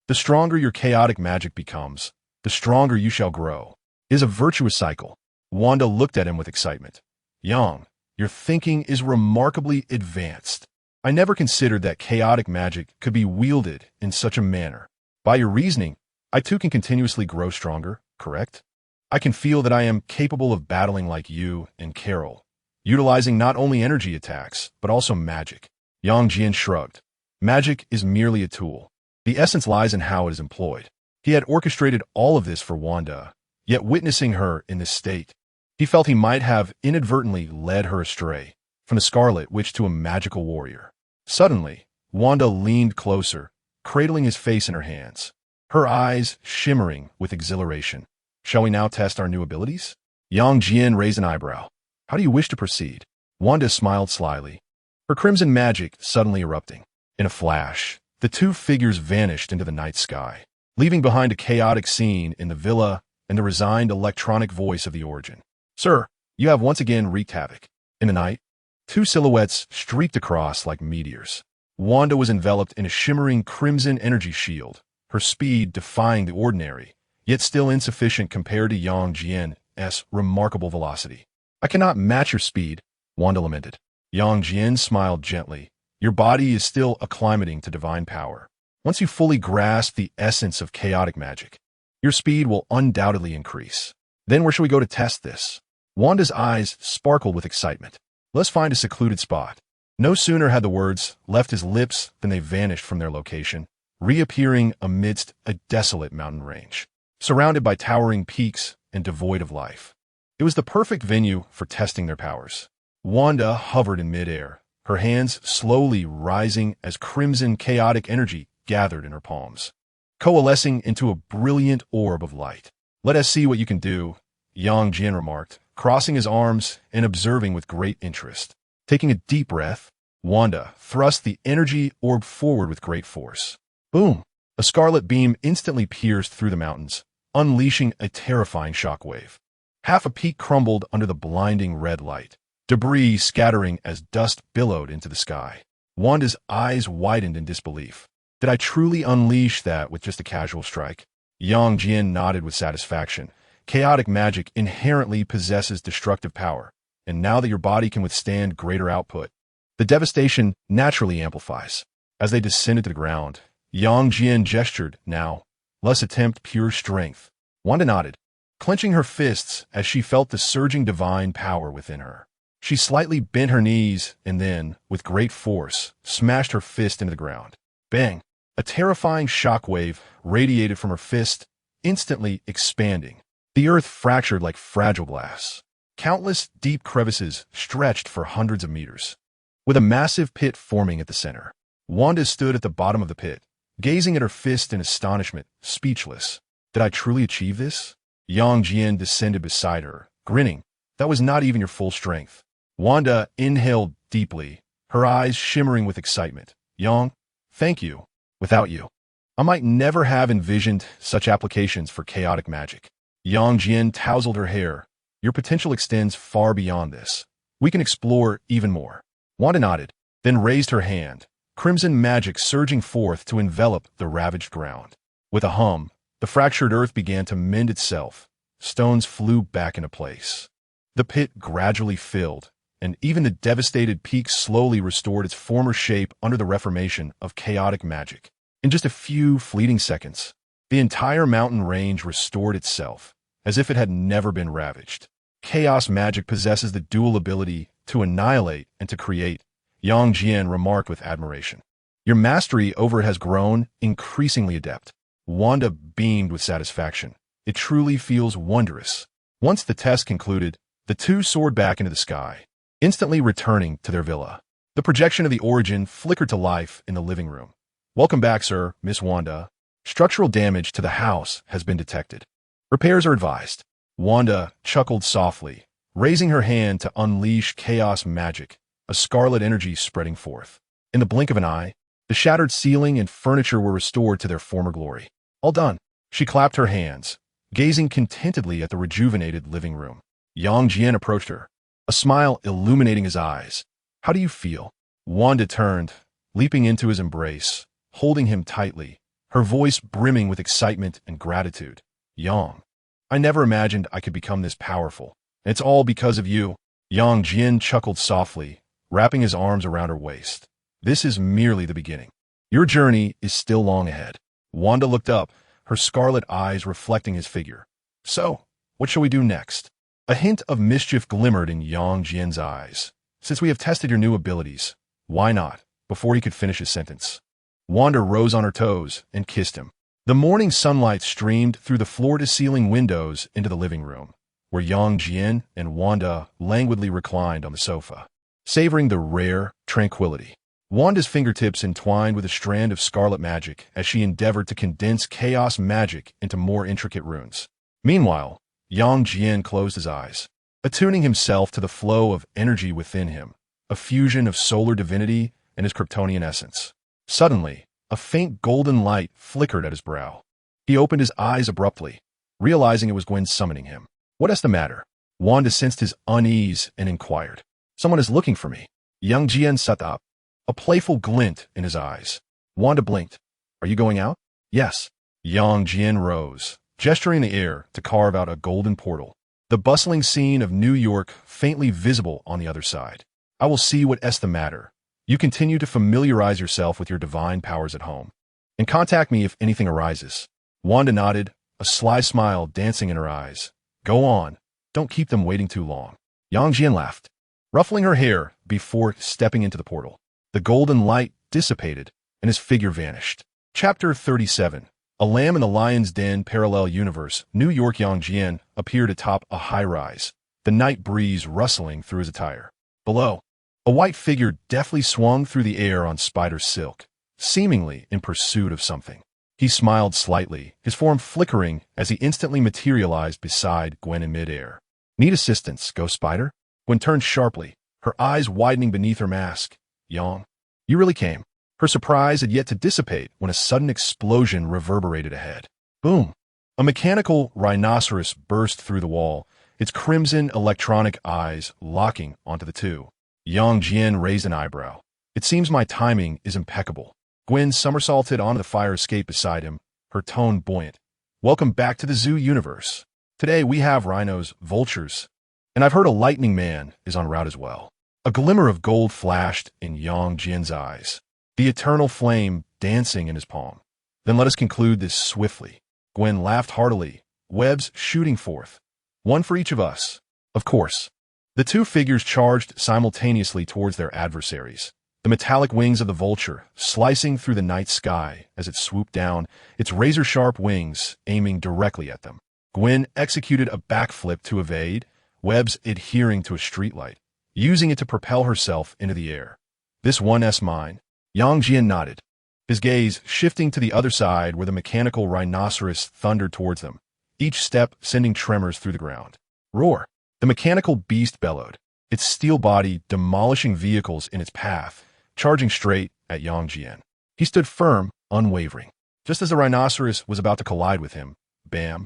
The stronger your chaotic magic becomes, the stronger you shall grow. It is a virtuous cycle. Wanda looked at him with excitement. Yang, your thinking is remarkably advanced. I never considered that chaotic magic could be wielded in such a manner. By your reasoning, I too can continuously grow stronger, correct? I can feel that I am capable of battling like you and Carol, utilizing not only energy attacks, but also magic. Jian shrugged. Magic is merely a tool. The essence lies in how it is employed. He had orchestrated all of this for Wanda, yet witnessing her in this state, he felt he might have inadvertently led her astray, from the Scarlet Witch to a magical warrior. Suddenly, Wanda leaned closer, cradling his face in her hands, her eyes shimmering with exhilaration. Shall we now test our new abilities? Jian raised an eyebrow. How do you wish to proceed? Wanda smiled slyly, her crimson magic suddenly erupting. In a flash, the two figures vanished into the night sky, leaving behind a chaotic scene in the villa and the resigned electronic voice of the Origin. Sir, you have once again wreaked havoc. In the night, two silhouettes streaked across like meteors. Wanda was enveloped in a shimmering crimson energy shield, her speed defying the ordinary, yet still insufficient compared to Jian's remarkable velocity. I cannot match your speed, Wanda lamented. Jian smiled gently. Your body is still acclimating to divine power. Once you fully grasp the essence of chaotic magic, your speed will undoubtedly increase. Then where shall we go to test this? Wanda's eyes sparkled with excitement. Let's find a secluded spot. No sooner had the words left his lips than they vanished from their location, reappearing amidst a desolate mountain range, surrounded by towering peaks and devoid of life. It was the perfect venue for testing their powers. Wanda hovered in midair, her hands slowly rising as crimson chaotic energy gathered in her palms, coalescing into a brilliant orb of light. "Let us see what you can do," Jian remarked, crossing his arms and observing with great interest. Taking a deep breath, Wanda thrust the energy orb forward with great force. Boom! A scarlet beam instantly pierced through the mountains, unleashing a terrifying shockwave. Half a peak crumbled under the blinding red light, debris scattering as dust billowed into the sky. Wanda's eyes widened in disbelief. Did I truly unleash that with just a casual strike? Jian nodded with satisfaction. Chaotic magic inherently possesses destructive power, and now that your body can withstand greater output, the devastation naturally amplifies. As they descended to the ground, Jian gestured, "Now, let's attempt pure strength." Wanda nodded, clenching her fists as she felt the surging divine power within her. She slightly bent her knees and then, with great force, smashed her fist into the ground. Bang! A terrifying shockwave radiated from her fist, instantly expanding. The earth fractured like fragile glass. Countless deep crevices stretched for hundreds of meters, with a massive pit forming at the center. Wanda stood at the bottom of the pit, gazing at her fist in astonishment, speechless. Did I truly achieve this? Jian descended beside her, grinning. That was not even your full strength. Wanda inhaled deeply, her eyes shimmering with excitement. Yang, thank you. Without you, I might never have envisioned such applications for chaotic magic. Jian tousled her hair. Your potential extends far beyond this. We can explore even more. Wanda nodded, then raised her hand, crimson magic surging forth to envelop the ravaged ground. With a hum, the fractured earth began to mend itself. Stones flew back into place. The pit gradually filled, and even the devastated peak slowly restored its former shape under the reformation of chaotic magic. In just a few fleeting seconds, the entire mountain range restored itself, as if it had never been ravaged. Chaos magic possesses the dual ability to annihilate and to create, Jian remarked with admiration. Your mastery over it has grown increasingly adept. Wanda beamed with satisfaction. It truly feels wondrous. Once the test concluded, the two soared back into the sky, instantly returning to their villa. The projection of the origin flickered to life in the living room. Welcome back, sir, Miss Wanda. Structural damage to the house has been detected. Repairs are advised. Wanda chuckled softly, raising her hand to unleash chaos magic, a scarlet energy spreading forth. In the blink of an eye, the shattered ceiling and furniture were restored to their former glory. All done. She clapped her hands, gazing contentedly at the rejuvenated living room. Jian approached her, a smile illuminating his eyes. How do you feel? Wanda turned, leaping into his embrace, holding him tightly, her voice brimming with excitement and gratitude. Yang, I never imagined I could become this powerful. And it's all because of you. Jian chuckled softly, wrapping his arms around her waist. This is merely the beginning. Your journey is still long ahead. Wanda looked up, her scarlet eyes reflecting his figure. So, what shall we do next? A hint of mischief glimmered in Jian's eyes. Since we have tested your new abilities, why not? Before he could finish his sentence, Wanda rose on her toes and kissed him. The morning sunlight streamed through the floor-to-ceiling windows into the living room, where Jian and Wanda languidly reclined on the sofa, savoring the rare tranquility. Wanda's fingertips entwined with a strand of scarlet magic as she endeavored to condense chaos magic into more intricate runes. Meanwhile, Jian closed his eyes, attuning himself to the flow of energy within him, a fusion of solar divinity and his Kryptonian essence. Suddenly, a faint golden light flickered at his brow. He opened his eyes abruptly, realizing it was Gwen summoning him. What is the matter? Wanda sensed his unease and inquired. Someone is looking for me. Jian sat up, a playful glint in his eyes. Wanda blinked. Are you going out? Yes. Jian rose, gesturing in the air to carve out a golden portal, the bustling scene of New York faintly visible on the other side. I will see what is the matter. You continue to familiarize yourself with your divine powers at home, and contact me if anything arises. Wanda nodded, a sly smile dancing in her eyes. Go on. Don't keep them waiting too long. Jian laughed, ruffling her hair before stepping into the portal. The golden light dissipated, and his figure vanished. Chapter 37. A Lamb in the Lion's Den Parallel Universe. New York. Jian appeared atop a high-rise, the night breeze rustling through his attire. Below, A white figure deftly swung through the air on spider silk, seemingly in pursuit of something. He smiled slightly, his form flickering as he instantly materialized beside Gwen in midair. Need assistance, Ghost Spider? Gwen turned sharply, her eyes widening beneath her mask. Yang, you really came. Her surprise had yet to dissipate when a sudden explosion reverberated ahead. Boom! A mechanical rhinoceros burst through the wall, its crimson electronic eyes locking onto the two. Jian raised an eyebrow. It seems my timing is impeccable. Gwen somersaulted onto the fire escape beside him, her tone buoyant. Welcome back to the zoo universe. Today we have rhinos, vultures, and I've heard a lightning man is en route as well. A glimmer of gold flashed in Jian's eyes, the eternal flame dancing in his palm. Then let us conclude this swiftly. Gwen laughed heartily, webs shooting forth. One for each of us. Of course. The two figures charged simultaneously towards their adversaries, the metallic wings of the vulture slicing through the night sky as it swooped down, its razor-sharp wings aiming directly at them. Gwen executed a backflip to evade, webs adhering to a streetlight, using it to propel herself into the air. This one's mine. Jian nodded, his gaze shifting to the other side where the mechanical rhinoceros thundered towards them, each step sending tremors through the ground. Roar! The mechanical beast bellowed, its steel body demolishing vehicles in its path, charging straight at Jian. He stood firm, unwavering. Just as the rhinoceros was about to collide with him, bam!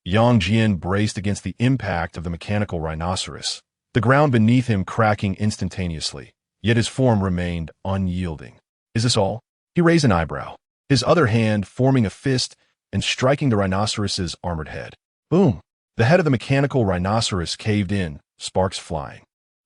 Jian braced against the impact of the mechanical rhinoceros, the ground beneath him cracking instantaneously, yet his form remained unyielding. Is this all? He raised an eyebrow, his other hand forming a fist and striking the rhinoceros's armored head. Boom! The head of the mechanical rhinoceros caved in, sparks flying.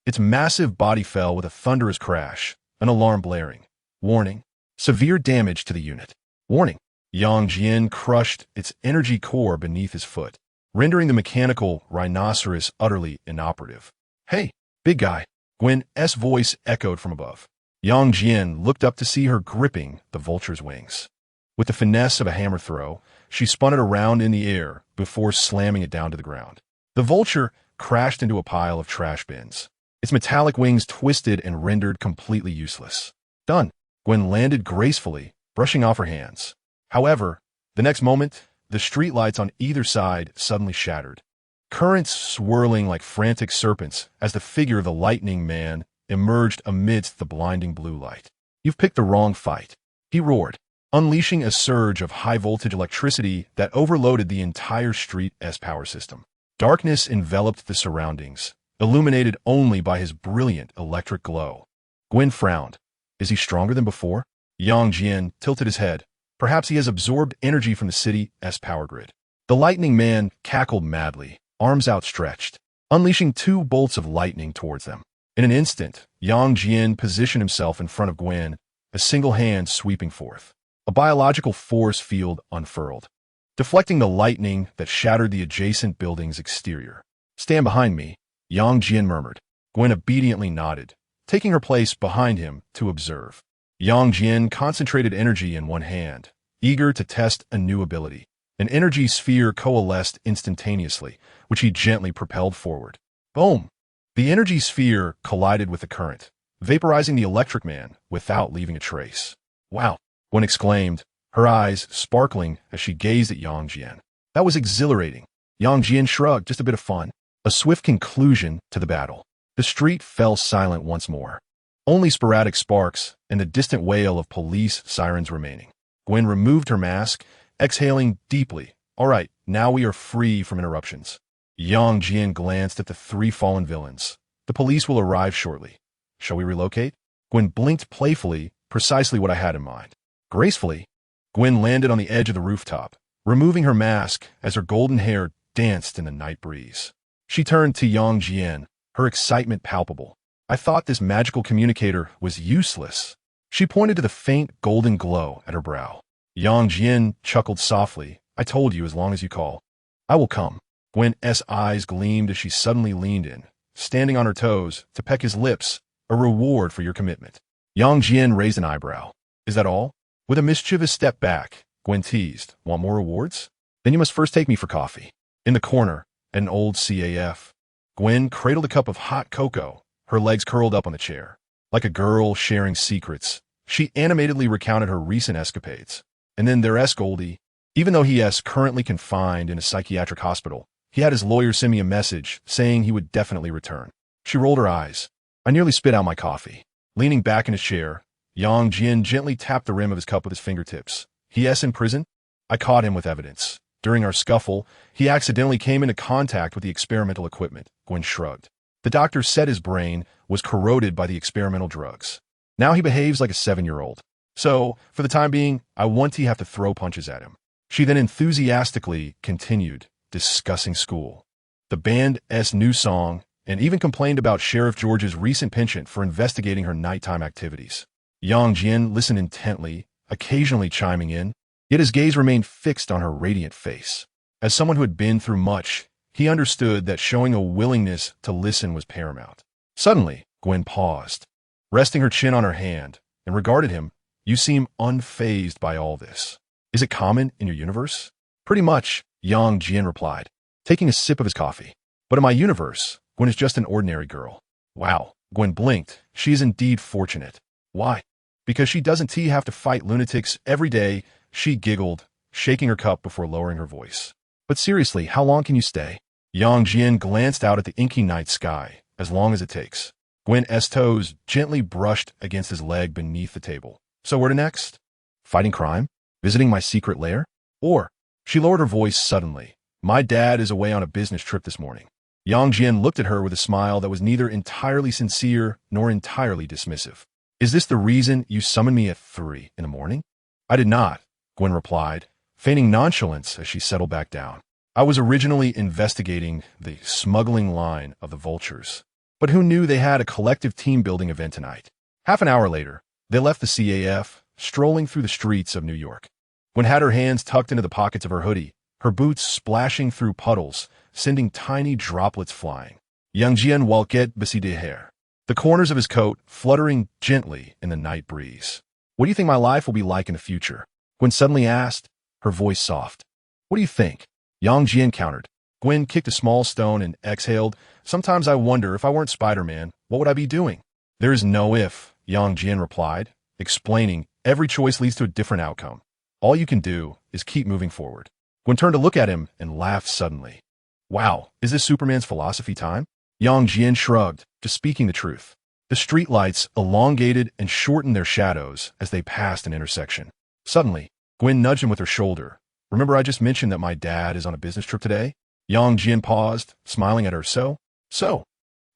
Its massive body fell with a thunderous crash, an alarm blaring. Warning. Severe damage to the unit. Warning. Jian crushed its energy core beneath his foot, rendering the mechanical rhinoceros utterly inoperative. Hey, big guy. Gwen's voice echoed from above. Jian looked up to see her gripping the vulture's wings. With the finesse of a hammer throw, she spun it around in the air before slamming it down to the ground. The vulture crashed into a pile of trash bins, its metallic wings twisted and rendered completely useless. Done. Gwen landed gracefully, brushing off her hands. However, the next moment, the streetlights on either side suddenly shattered, currents swirling like frantic serpents as the figure of the lightning man emerged amidst the blinding blue light. You've picked the wrong fight, he roared, unleashing a surge of high-voltage electricity that overloaded the entire street's power system. Darkness enveloped the surroundings, illuminated only by his brilliant electric glow. Gwen frowned. Is he stronger than before? Jian tilted his head. Perhaps he has absorbed energy from the city's power grid. The lightning man cackled madly, arms outstretched, unleashing two bolts of lightning towards them. In an instant, Jian positioned himself in front of Gwen, a single hand sweeping forth. A biological force field unfurled, deflecting the lightning that shattered the adjacent building's exterior. Stand behind me, Jian murmured. Gwen obediently nodded, taking her place behind him to observe. Jian concentrated energy in one hand, eager to test a new ability. An energy sphere coalesced instantaneously, which he gently propelled forward. Boom! The energy sphere collided with the current, vaporizing the electric man without leaving a trace. Wow! Gwen exclaimed, her eyes sparkling as she gazed at Jian. That was exhilarating. Jian shrugged, just a bit of fun. A swift conclusion to the battle. The street fell silent once more. Only sporadic sparks and the distant wail of police sirens remaining. Gwen removed her mask, exhaling deeply. All right, now we are free from interruptions. Jian glanced at the three fallen villains. The police will arrive shortly. Shall we relocate? Gwen blinked playfully, precisely what I had in mind. Gracefully, Gwen landed on the edge of the rooftop, removing her mask as her golden hair danced in the night breeze. She turned to Jian, her excitement palpable. I thought this magical communicator was useless. She pointed to the faint golden glow at her brow. Jian chuckled softly. I told you, as long as you call. I will come. Gwen's eyes gleamed as she suddenly leaned in, standing on her toes, to peck his lips, a reward for your commitment. Jian raised an eyebrow. Is that all? With a mischievous step back, Gwen teased. Want more rewards? Then you must first take me for coffee. In the corner, at an old CAF. Gwen cradled a cup of hot cocoa, her legs curled up on the chair. Like a girl sharing secrets, she animatedly recounted her recent escapades. And then their S.H.I.E.L.D, even though he is currently confined in a psychiatric hospital, he had his lawyer send me a message saying he would definitely return. She rolled her eyes. I nearly spit out my coffee. Leaning back in his chair, Jian gently tapped the rim of his cup with his fingertips. He is in prison? I caught him with evidence. During our scuffle, he accidentally came into contact with the experimental equipment. Gwen shrugged. The doctor said his brain was corroded by the experimental drugs. Now he behaves like a 7-year-old. So, for the time being, I won't have to throw punches at him. She then enthusiastically continued, discussing school, the band's new song, and even complained about Sheriff George's recent penchant for investigating her nighttime activities. Jian listened intently, occasionally chiming in, yet his gaze remained fixed on her radiant face. As someone who had been through much, he understood that showing a willingness to listen was paramount. Suddenly, Gwen paused, resting her chin on her hand, and regarded him. You seem unfazed by all this. Is it common in your universe? Pretty much, Jian replied, taking a sip of his coffee. But in my universe, Gwen is just an ordinary girl. Wow, Gwen blinked. She is indeed fortunate. Why? Because she doesn't have to fight lunatics every day, she giggled, shaking her cup before lowering her voice. But seriously, how long can you stay? Jian glanced out at the inky night sky. As long as it takes. Gwen's toes gently brushed against his leg beneath the table. So where to next? Fighting crime? Visiting my secret lair? Or, she lowered her voice suddenly. My dad is away on a business trip this morning. Jian looked at her with a smile that was neither entirely sincere nor entirely dismissive. Is this the reason you summoned me at 3 in the morning? I did not, Gwen replied, feigning nonchalance as she settled back down. I was originally investigating the smuggling line of the vultures. But who knew they had a collective team-building event tonight? Half an hour later, they left the CAF, strolling through the streets of New York. Gwen had her hands tucked into the pockets of her hoodie, her boots splashing through puddles, sending tiny droplets flying. Jian walked beside her, the corners of his coat fluttering gently in the night breeze. What do you think my life will be like in the future? Gwen suddenly asked, her voice soft. What do you think? Jian countered. Gwen kicked a small stone and exhaled. Sometimes I wonder if I weren't Spider-Man, what would I be doing? There is no if, Jian replied, explaining, every choice leads to a different outcome. All you can do is keep moving forward. Gwen turned to look at him and laughed suddenly. Wow, is this Superman's philosophy time? Jian shrugged, just speaking the truth. The streetlights elongated and shortened their shadows as they passed an intersection. Suddenly, Gwen nudged him with her shoulder. Remember I just mentioned that my dad is on a business trip today? Jian paused, smiling at her. So?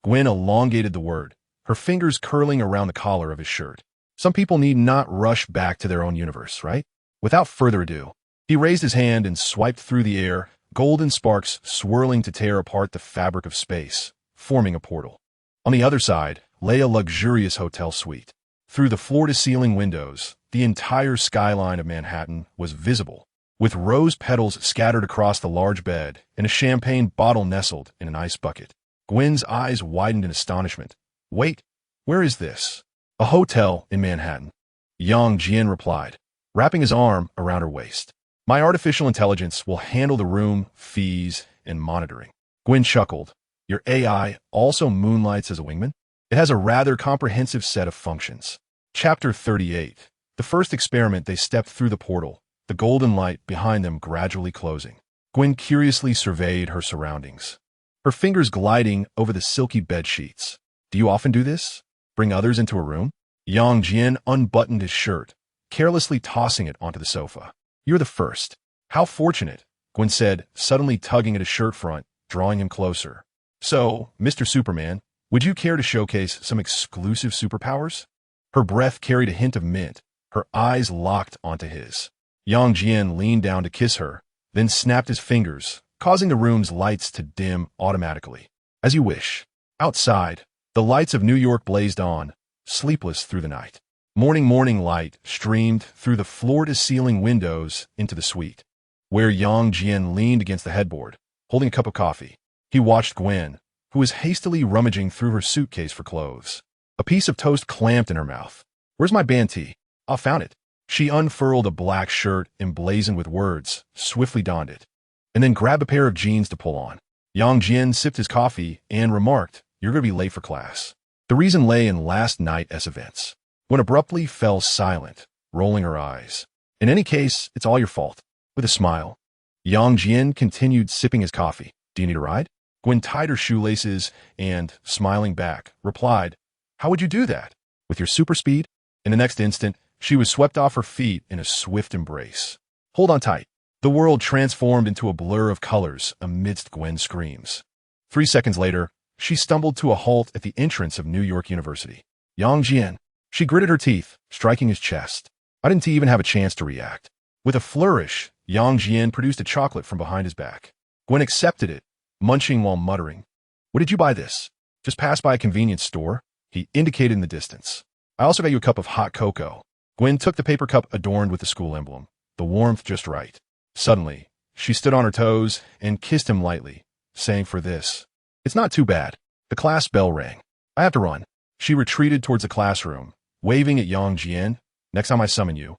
Gwen elongated the word, her fingers curling around the collar of his shirt. Some people need not rush back to their own universe, right? Without further ado, he raised his hand and swiped through the air, golden sparks swirling to tear apart the fabric of space, forming a portal. On the other side lay a luxurious hotel suite. Through the floor-to-ceiling windows, the entire skyline of Manhattan was visible, with rose petals scattered across the large bed and a champagne bottle nestled in an ice bucket. Gwen's eyes widened in astonishment. Wait, where is this? A hotel in Manhattan. Jian replied, wrapping his arm around her waist. My artificial intelligence will handle the room, fees, and monitoring. Gwen chuckled. Your AI also moonlights as a wingman? It has a rather comprehensive set of functions. Chapter 38. The first experiment, they stepped through the portal, the golden light behind them gradually closing. Gwen curiously surveyed her surroundings, her fingers gliding over the silky bed sheets. Do you often do this? Bring others into a room? Jian unbuttoned his shirt, carelessly tossing it onto the sofa. You're the first. How fortunate, Gwen said, suddenly tugging at his shirt front, drawing him closer. So, Mr. Superman, would you care to showcase some exclusive superpowers? Her breath carried a hint of mint, her eyes locked onto his. Jian leaned down to kiss her, then snapped his fingers, causing the room's lights to dim automatically. As you wish. Outside, the lights of New York blazed on, sleepless through the night. Morning light streamed through the floor-to-ceiling windows into the suite, where Jian leaned against the headboard, holding a cup of coffee. He watched Gwen, who was hastily rummaging through her suitcase for clothes. A piece of toast clamped in her mouth. Where's my band tee? I found it. She unfurled a black shirt emblazoned with words, swiftly donned it, and then grabbed a pair of jeans to pull on. Jian sipped his coffee and remarked, You're going to be late for class. The reason lay in last night's events, when abruptly fell silent, rolling her eyes. In any case, it's all your fault. With a smile, Jian continued sipping his coffee. Do you need a ride? Gwen tied her shoelaces and, smiling back, replied, How would you do that? With your super speed? In the next instant, she was swept off her feet in a swift embrace. Hold on tight. The world transformed into a blur of colors amidst Gwen's screams. 3 seconds later, she stumbled to a halt at the entrance of New York University. Jian. She gritted her teeth, striking his chest. I didn't even have a chance to react. With a flourish, Jian produced a chocolate from behind his back. Gwen accepted it, munching while muttering, What did you buy this? Just passed by a convenience store? He indicated in the distance. I also got you a cup of hot cocoa. Gwen took the paper cup adorned with the school emblem, the warmth just right. Suddenly, she stood on her toes and kissed him lightly, saying for this, It's not too bad. The class bell rang. I have to run. She retreated towards the classroom, waving at Jian. Next time I summon you,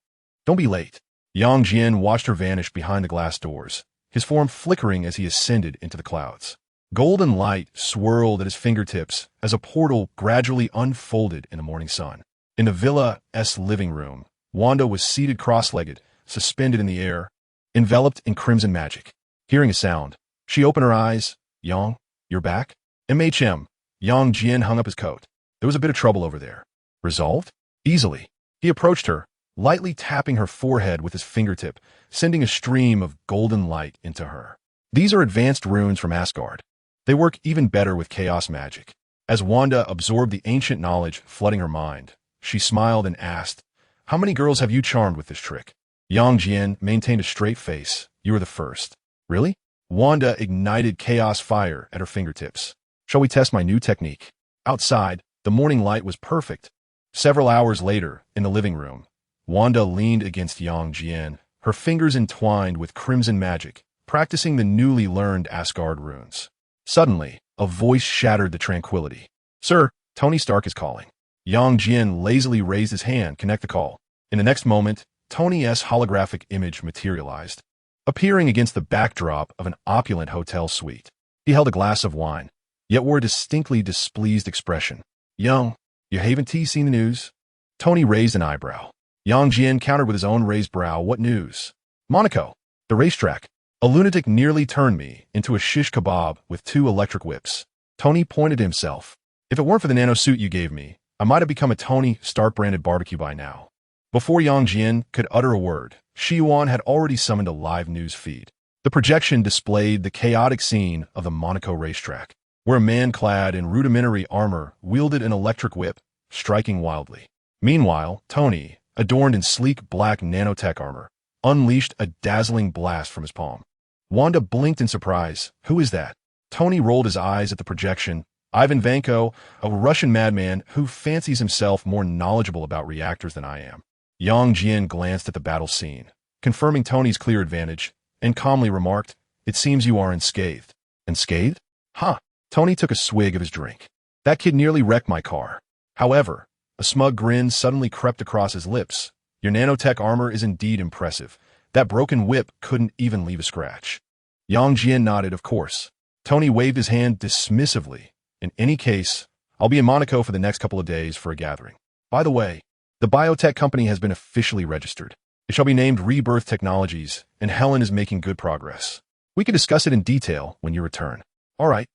don't be late. Jian watched her vanish behind the glass doors, his form flickering as he ascended into the clouds. Golden light swirled at his fingertips as a portal gradually unfolded in the morning sun. In the villa's living room, Wanda was seated cross-legged, suspended in the air, enveloped in crimson magic. Hearing a sound, she opened her eyes. Yang, you're back? MHM. Jian hung up his coat. There was a bit of trouble over there. Resolved? Easily. He approached her, lightly tapping her forehead with his fingertip, sending a stream of golden light into her. These are advanced runes from S.H.I.E.L.D. They work even better with chaos magic. As Wanda absorbed the ancient knowledge flooding her mind, she smiled and asked, How many girls have you charmed with this trick? Jian maintained a straight face. You were the first. Really? Wanda ignited chaos fire at her fingertips. Shall we test my new technique? Outside, the morning light was perfect. Several hours later, in the living room, Wanda leaned against Jian, her fingers entwined with crimson magic, practicing the newly learned S.H.I.E.L.D. runes. Suddenly, a voice shattered the tranquility. Sir, Tony Stark is calling. Jian lazily raised his hand, connect the call. In the next moment, Tony's holographic image materialized, appearing against the backdrop of an opulent hotel suite. He held a glass of wine, yet wore a distinctly displeased expression. Young, you haven't seen the news? Tony raised an eyebrow. Jian countered with his own raised brow. What news? Monaco, the racetrack. A lunatic nearly turned me into a shish kebab with 2 electric whips. Tony pointed to himself. If it weren't for the nano suit you gave me, I might have become a Tony Stark-branded barbecue by now. Before Jian could utter a word, S.H.I.E.L.D. had already summoned a live news feed. The projection displayed the chaotic scene of the Monaco racetrack, where a man clad in rudimentary armor wielded an electric whip, striking wildly. Meanwhile, Tony, adorned in sleek black nanotech armor, unleashed a dazzling blast from his palm. Wanda blinked in surprise. Who is that? Tony rolled his eyes at the projection. Ivan Vanko, a Russian madman who fancies himself more knowledgeable about reactors than I am. Jian glanced at the battle scene, confirming Tony's clear advantage, and calmly remarked, It seems you are unscathed. Unscathed? Huh. Tony took a swig of his drink. That kid nearly wrecked my car. However, a smug grin suddenly crept across his lips. Your nanotech armor is indeed impressive. That broken whip couldn't even leave a scratch. Jian nodded, of course. Tony waved his hand dismissively. In any case, I'll be in Monaco for the next couple of days for a gathering. By the way, the biotech company has been officially registered. It shall be named Rebirth Technologies, and Helen is making good progress. We can discuss it in detail when you return. All right.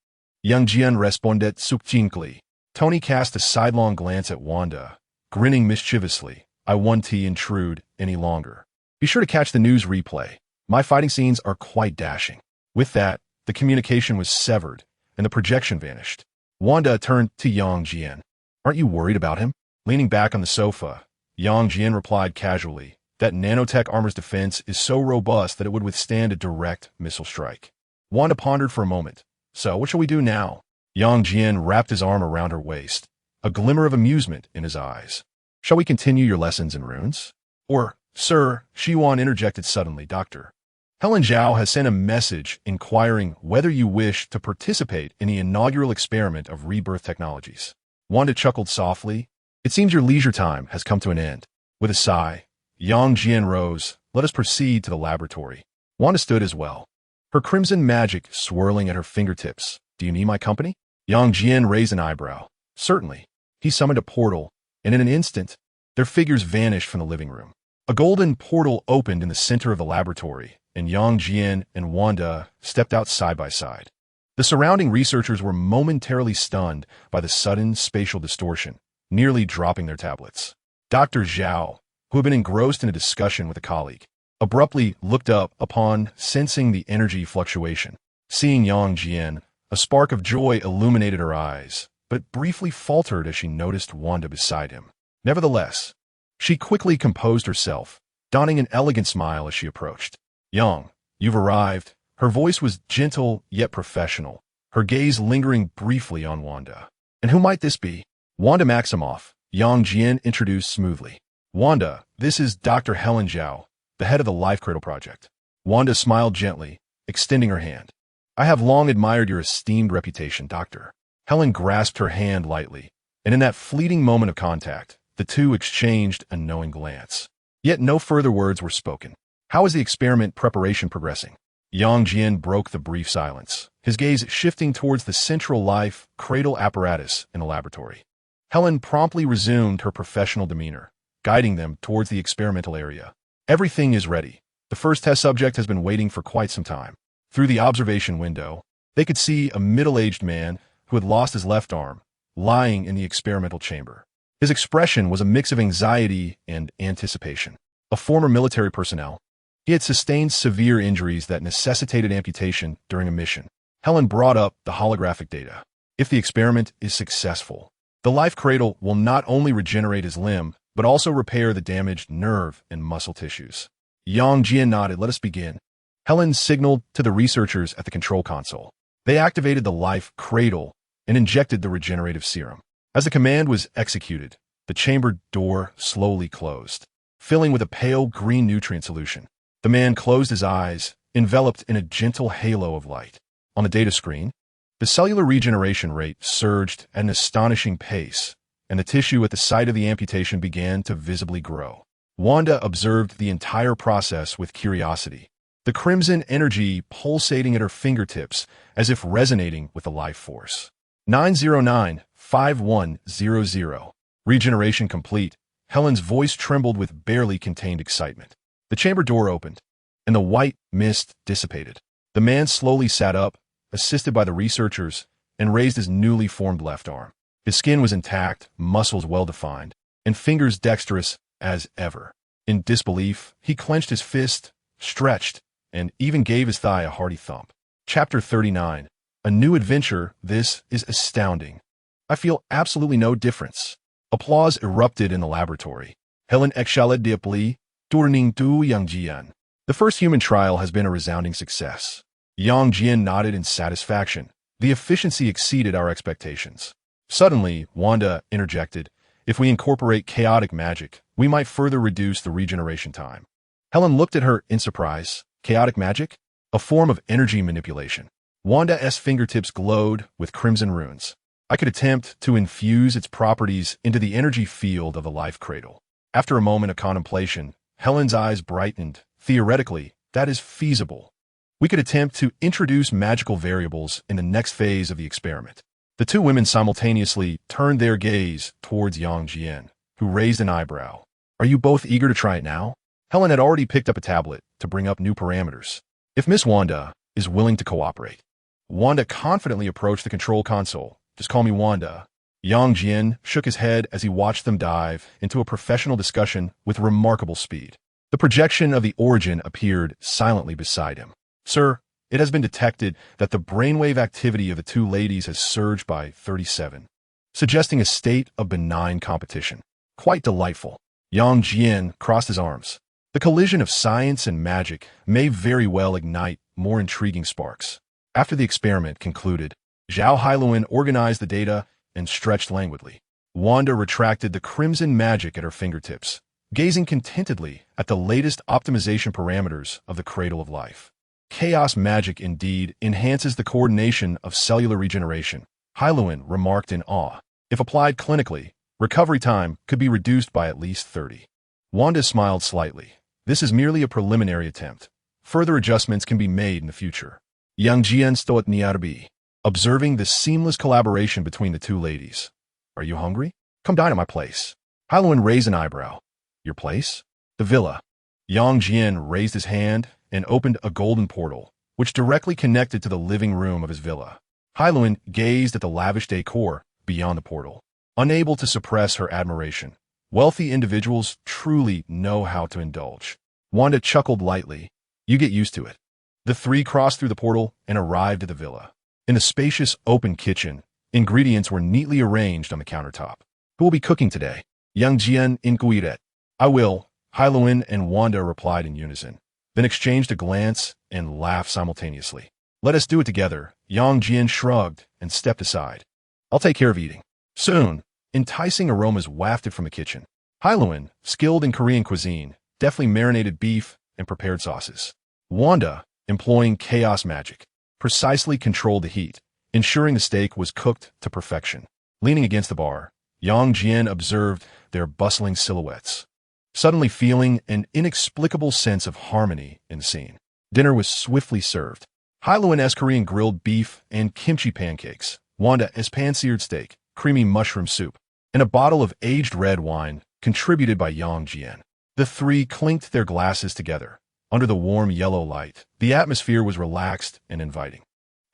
Jian responded succinctly. Tony cast a sidelong glance at Wanda, grinning mischievously. I won't intrude any longer. Be sure to catch the news replay. My fighting scenes are quite dashing. With that, the communication was severed, and the projection vanished. Wanda turned to Jian. Aren't you worried about him? Leaning back on the sofa, Jian replied casually that nanotech armor's defense is so robust that it would withstand a direct missile strike. Wanda pondered for a moment. So, what shall we do now? Jian wrapped his arm around her waist, a glimmer of amusement in his eyes. Shall we continue your lessons in runes? Or, Sir, S.H.I.E.L.D. interjected suddenly, Dr. Helen Zhao has sent a message inquiring whether you wish to participate in the inaugural experiment of Rebirth Technologies. Wanda chuckled softly. It seems your leisure time has come to an end. With a sigh, Jian rose. Let us proceed to the laboratory. Wanda stood as well, her crimson magic swirling at her fingertips. Do you need my company? Jian raised an eyebrow. Certainly. He summoned a portal, and in an instant, their figures vanished from the living room. A golden portal opened in the center of the laboratory, and Jian and Wanda stepped out side by side. The surrounding researchers were momentarily stunned by the sudden spatial distortion, nearly dropping their tablets. Dr. Zhao, who had been engrossed in a discussion with a colleague, abruptly looked up upon sensing the energy fluctuation. Seeing Jian, a spark of joy illuminated her eyes, but briefly faltered as she noticed Wanda beside him. Nevertheless, she quickly composed herself, donning an elegant smile as she approached. "Yang, you've arrived." Her voice was gentle yet professional, her gaze lingering briefly on Wanda. "And who might this be?" "Wanda Maximoff," Jian introduced smoothly. "Wanda, this is Dr. Helen Zhao, the head of the Life Cradle Project." Wanda smiled gently, extending her hand. "I have long admired your esteemed reputation, Doctor." Helen grasped her hand lightly, and in that fleeting moment of contact, the two exchanged a knowing glance. Yet no further words were spoken. "How is the experiment preparation progressing?" Jian broke the brief silence, his gaze shifting towards the central life cradle apparatus in the laboratory. Helen promptly resumed her professional demeanor, guiding them towards the experimental area. "Everything is ready. The first test subject has been waiting for quite some time." Through the observation window, they could see a middle-aged man who had lost his left arm, lying in the experimental chamber. His expression was a mix of anxiety and anticipation. A former military personnel, he had sustained severe injuries that necessitated amputation during a mission. Helen brought up the holographic data. If the experiment is successful, the life cradle will not only regenerate his limb, but also repair the damaged nerve and muscle tissues. Jian nodded. "Let us begin." Helen signaled to the researchers at the control console. They activated the life cradle and injected the regenerative serum. As the command was executed, the chamber door slowly closed, filling with a pale green nutrient solution. The man closed his eyes, enveloped in a gentle halo of light. On the data screen, the cellular regeneration rate surged at an astonishing pace, and the tissue at the site of the amputation began to visibly grow. Wanda observed the entire process with curiosity, the crimson energy pulsating at her fingertips as if resonating with the life force. 909-5100. Regeneration complete. Helen's voice trembled with barely contained excitement. The chamber door opened, and the white mist dissipated. The man slowly sat up, assisted by the researchers, and raised his newly formed left arm. His skin was intact, muscles well-defined, and fingers dexterous as ever. In disbelief, he clenched his fist, stretched, and even gave his thigh a hearty thump. Chapter 39. A new adventure. This is astounding. I feel absolutely no difference. Applause erupted in the laboratory. Helen S.H.I.E.L.D. deeply, turning to Jian. The first human trial has been a resounding success. Jian nodded in satisfaction. The efficiency exceeded our expectations. Suddenly, Wanda interjected, "If we incorporate chaotic magic, we might further reduce the regeneration time." Helen looked at her in surprise. Chaotic magic? A form of energy manipulation. Wanda's fingertips glowed with crimson runes. "I could attempt to infuse its properties into the energy field of the life cradle." After a moment of contemplation, Helen's eyes brightened. "Theoretically, that is feasible. We could attempt to introduce magical variables in the next phase of the experiment." The two women simultaneously turned their gaze towards Jian, who raised an eyebrow. "Are you both eager to try it now?" Helen had already picked up a tablet to bring up new parameters. "If Miss Wanda is willing to cooperate." Wanda confidently approached the control console. "Just call me Wanda." Jian shook his head as he watched them dive into a professional discussion with remarkable speed. The projection of the origin appeared silently beside him. "Sir, it has been detected that the brainwave activity of the two ladies has surged by 37, suggesting a state of benign competition." "Quite delightful." Jian crossed his arms. "The collision of science and magic may very well ignite more intriguing sparks." After the experiment concluded, Zhao Hailuan organized the data and stretched languidly. Wanda retracted the crimson magic at her fingertips, gazing contentedly at the latest optimization parameters of the cradle of life. "Chaos magic indeed enhances the coordination of cellular regeneration," Hailuan remarked in awe. "If applied clinically, recovery time could be reduced by at least 30. Wanda smiled slightly. "This is merely a preliminary attempt. Further adjustments can be made in the future." Jian stood nearby, observing the seamless collaboration between the two ladies. "Are you hungry?" Come dine at my place. Hailuan raised an eyebrow. Your place? The villa. Yang Jian raised his hand and opened a golden portal, which directly connected to the living room of his villa. Hailuan gazed at the lavish decor beyond the portal, unable to suppress her admiration. Wealthy individuals truly know how to indulge. Wanda chuckled lightly. You get used to it. The three crossed through the portal and arrived at the villa. In the spacious, open kitchen, ingredients were neatly arranged on the countertop. Who will be cooking today? Yang Jian inquired. I will, Hailuan and Wanda replied in unison, then exchanged a glance and laughed simultaneously. Let us do it together. Yang Jian shrugged and stepped aside. I'll take care of eating. Soon, enticing aromas wafted from the kitchen. Hailuan, skilled in Korean cuisine, deftly marinated beef and prepared sauces. Wanda, employing chaos magic, precisely controlled the heat, ensuring the steak was cooked to perfection. Leaning against the bar, Yang Jian observed their bustling silhouettes, suddenly feeling an inexplicable sense of harmony in the scene. Dinner was swiftly served. Hailuan as Korean grilled beef and kimchi pancakes, Wanda as pan-seared steak, creamy mushroom soup, and a bottle of aged red wine contributed by Yang Jian. The three clinked their glasses together. Under the warm yellow light, the atmosphere was relaxed and inviting.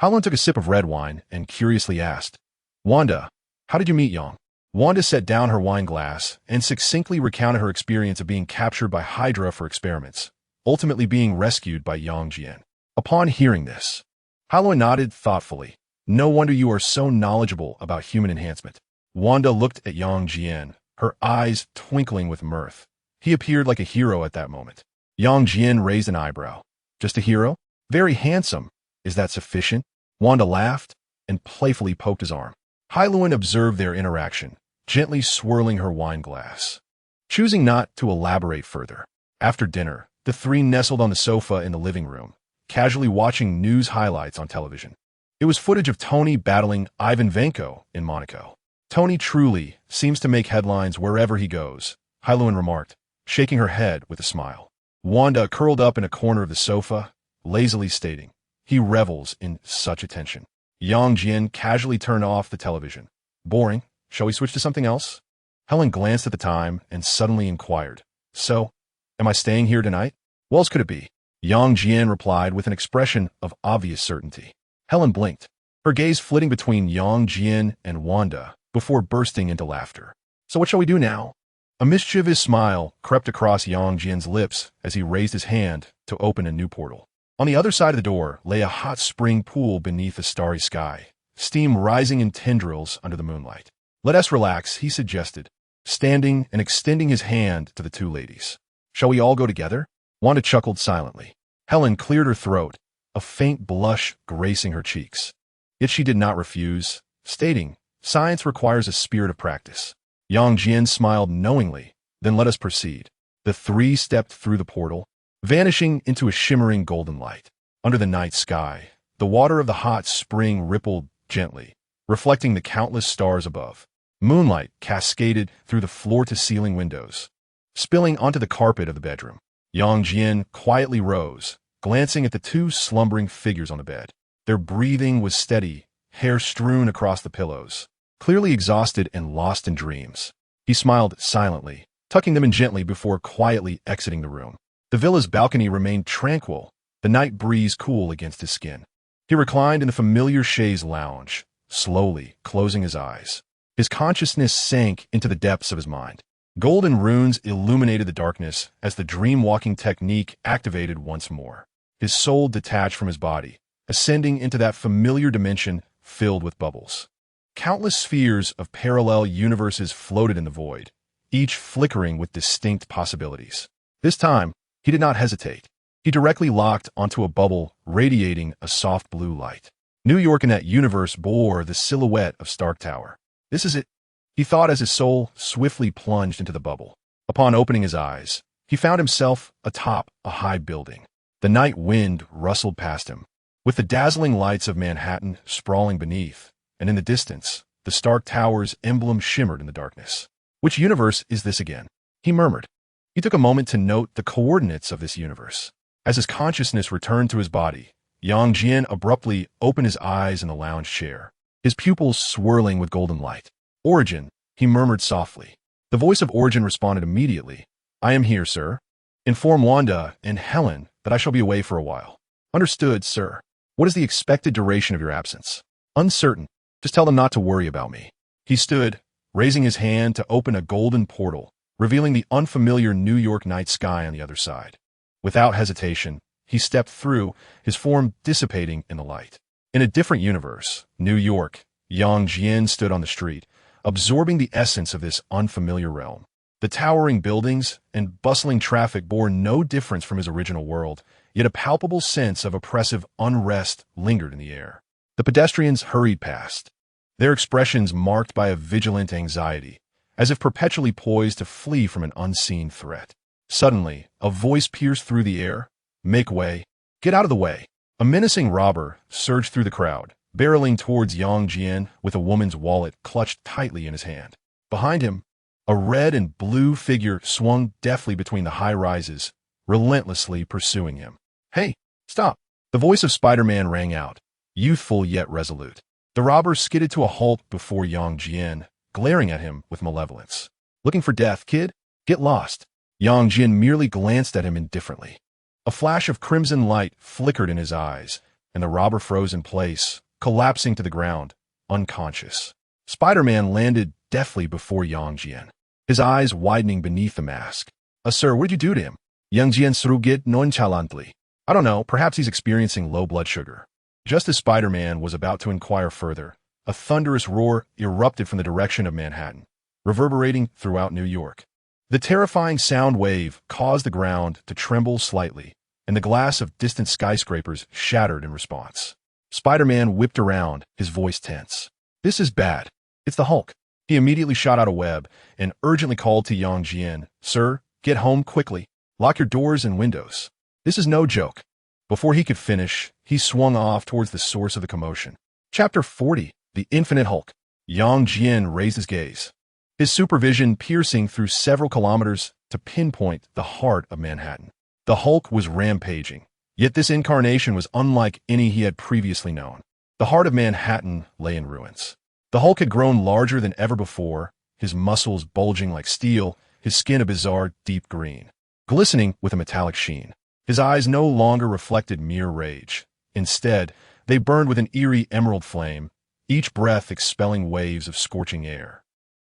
Hailuan took a sip of red wine and curiously asked, Wanda, how did you meet Yang? Wanda set down her wine glass and succinctly recounted her experience of being captured by Hydra for experiments, ultimately being rescued by Yang Jian. Upon hearing this, Hailuan nodded thoughtfully. No wonder you are so knowledgeable about human enhancement. Wanda looked at Yang Jian, her eyes twinkling with mirth. He appeared like a hero at that moment. Yang Jian raised an eyebrow. Just a hero? Very handsome. Is that sufficient? Wanda laughed and playfully poked his arm. Hailuan observed their interaction, gently swirling her wine glass, choosing not to elaborate further. After dinner, the three nestled on the sofa in the living room, casually watching news highlights on television. It was footage of Tony battling Ivan Vanko in Monaco. Tony truly seems to make headlines wherever he goes, Hailuan remarked, shaking her head with a smile. Wanda curled up in a corner of the sofa, lazily stating, he revels in such attention. Yang Jian casually turned off the television. Boring. Shall we switch to something else? Helen glanced at the time and suddenly inquired, So, am I staying here tonight? What else could it be? Yang Jian replied with an expression of obvious certainty. Helen blinked, her gaze flitting between Yang Jian and Wanda before bursting into laughter. So what shall we do now? A mischievous smile crept across Yang Jian's lips as he raised his hand to open a new portal. On the other side of the door lay a hot spring pool beneath a starry sky, steam rising in tendrils under the moonlight. Let us relax, he suggested, standing and extending his hand to the two ladies. Shall we all go together? Wanda chuckled silently. Helen cleared her throat, a faint blush gracing her cheeks. Yet she did not refuse, stating, Science requires a spirit of practice. Yang Jian smiled knowingly, then let us proceed. The three stepped through the portal, vanishing into a shimmering golden light. Under the night sky, the water of the hot spring rippled gently, reflecting the countless stars above. Moonlight cascaded through the floor-to-ceiling windows, spilling onto the carpet of the bedroom. Yang Jian quietly rose, glancing at the two slumbering figures on the bed. Their breathing was steady, hair strewn across the pillows, clearly exhausted and lost in dreams. He smiled silently, tucking them in gently before quietly exiting the room. The villa's balcony remained tranquil, the night breeze cool against his skin. He reclined in the familiar chaise lounge, slowly closing his eyes. His consciousness sank into the depths of his mind. Golden runes illuminated the darkness as the dream-walking technique activated once more. His soul detached from his body, ascending into that familiar dimension filled with bubbles. Countless spheres of parallel universes floated in the void, each flickering with distinct possibilities. This time, he did not hesitate. He directly locked onto a bubble radiating a soft blue light. New York in that universe bore the silhouette of Stark Tower. This is it, he thought as his soul swiftly plunged into the bubble. Upon opening his eyes, he found himself atop a high building. The night wind rustled past him, with the dazzling lights of Manhattan sprawling beneath, and in the distance, the Stark Tower's emblem shimmered in the darkness. Which universe is this again? He murmured. He took a moment to note the coordinates of this universe. As his consciousness returned to his body, Yang Jian abruptly opened his eyes in the lounge chair, his pupils swirling with golden light. Origin, he murmured softly. The voice of Origin responded immediately. I am here, sir. Inform Wanda and Helen that I shall be away for a while. Understood, sir. What is the expected duration of your absence? Uncertain. Just tell them not to worry about me. He stood, raising his hand to open a golden portal, revealing the unfamiliar New York night sky on the other side. Without hesitation, he stepped through, his form dissipating in the light. In a different universe, New York, young Jian stood on the street, absorbing the essence of this unfamiliar realm. The towering buildings and bustling traffic bore no difference from his original world, yet a palpable sense of oppressive unrest lingered in the air. The pedestrians hurried past, their expressions marked by a vigilant anxiety, as if perpetually poised to flee from an unseen threat. Suddenly, a voice pierced through the air. Make way. Get out of the way. A menacing robber surged through the crowd, barreling towards Yang Jian with a woman's wallet clutched tightly in his hand. Behind him, a red and blue figure swung deftly between the high rises, relentlessly pursuing him. Hey, stop! The voice of Spider-Man rang out, youthful yet resolute. The robber skidded to a halt before Yang Jian, glaring at him with malevolence. Looking for death, kid? Get lost. Yang Jian merely glanced at him indifferently. A flash of crimson light flickered in his eyes, and the robber froze in place, collapsing to the ground, unconscious. Spider-Man landed deftly before Yang Jian, his eyes widening beneath the mask. Sir, what did you do to him? Yang Jian shrugged it nonchalantly. I don't know, perhaps he's experiencing low blood sugar. Just as Spider-Man was about to inquire further, a thunderous roar erupted from the direction of Manhattan, reverberating throughout New York. The terrifying sound wave caused the ground to tremble slightly, and the glass of distant skyscrapers shattered in response. Spider-Man whipped around, his voice tense. This is bad. It's the Hulk. He immediately shot out a web and urgently called to Yang Jian, Sir, get home quickly. Lock your doors and windows. This is no joke. Before he could finish, he swung off towards the source of the commotion. Chapter 40, The Infinite Hulk. Yang Jian raised his gaze, his supervision piercing through several kilometers to pinpoint the heart of Manhattan. The Hulk was rampaging, yet this incarnation was unlike any he had previously known. The heart of Manhattan lay in ruins. The Hulk had grown larger than ever before, his muscles bulging like steel, his skin a bizarre deep green, glistening with a metallic sheen. His eyes no longer reflected mere rage. Instead, they burned with an eerie emerald flame, each breath expelling waves of scorching air.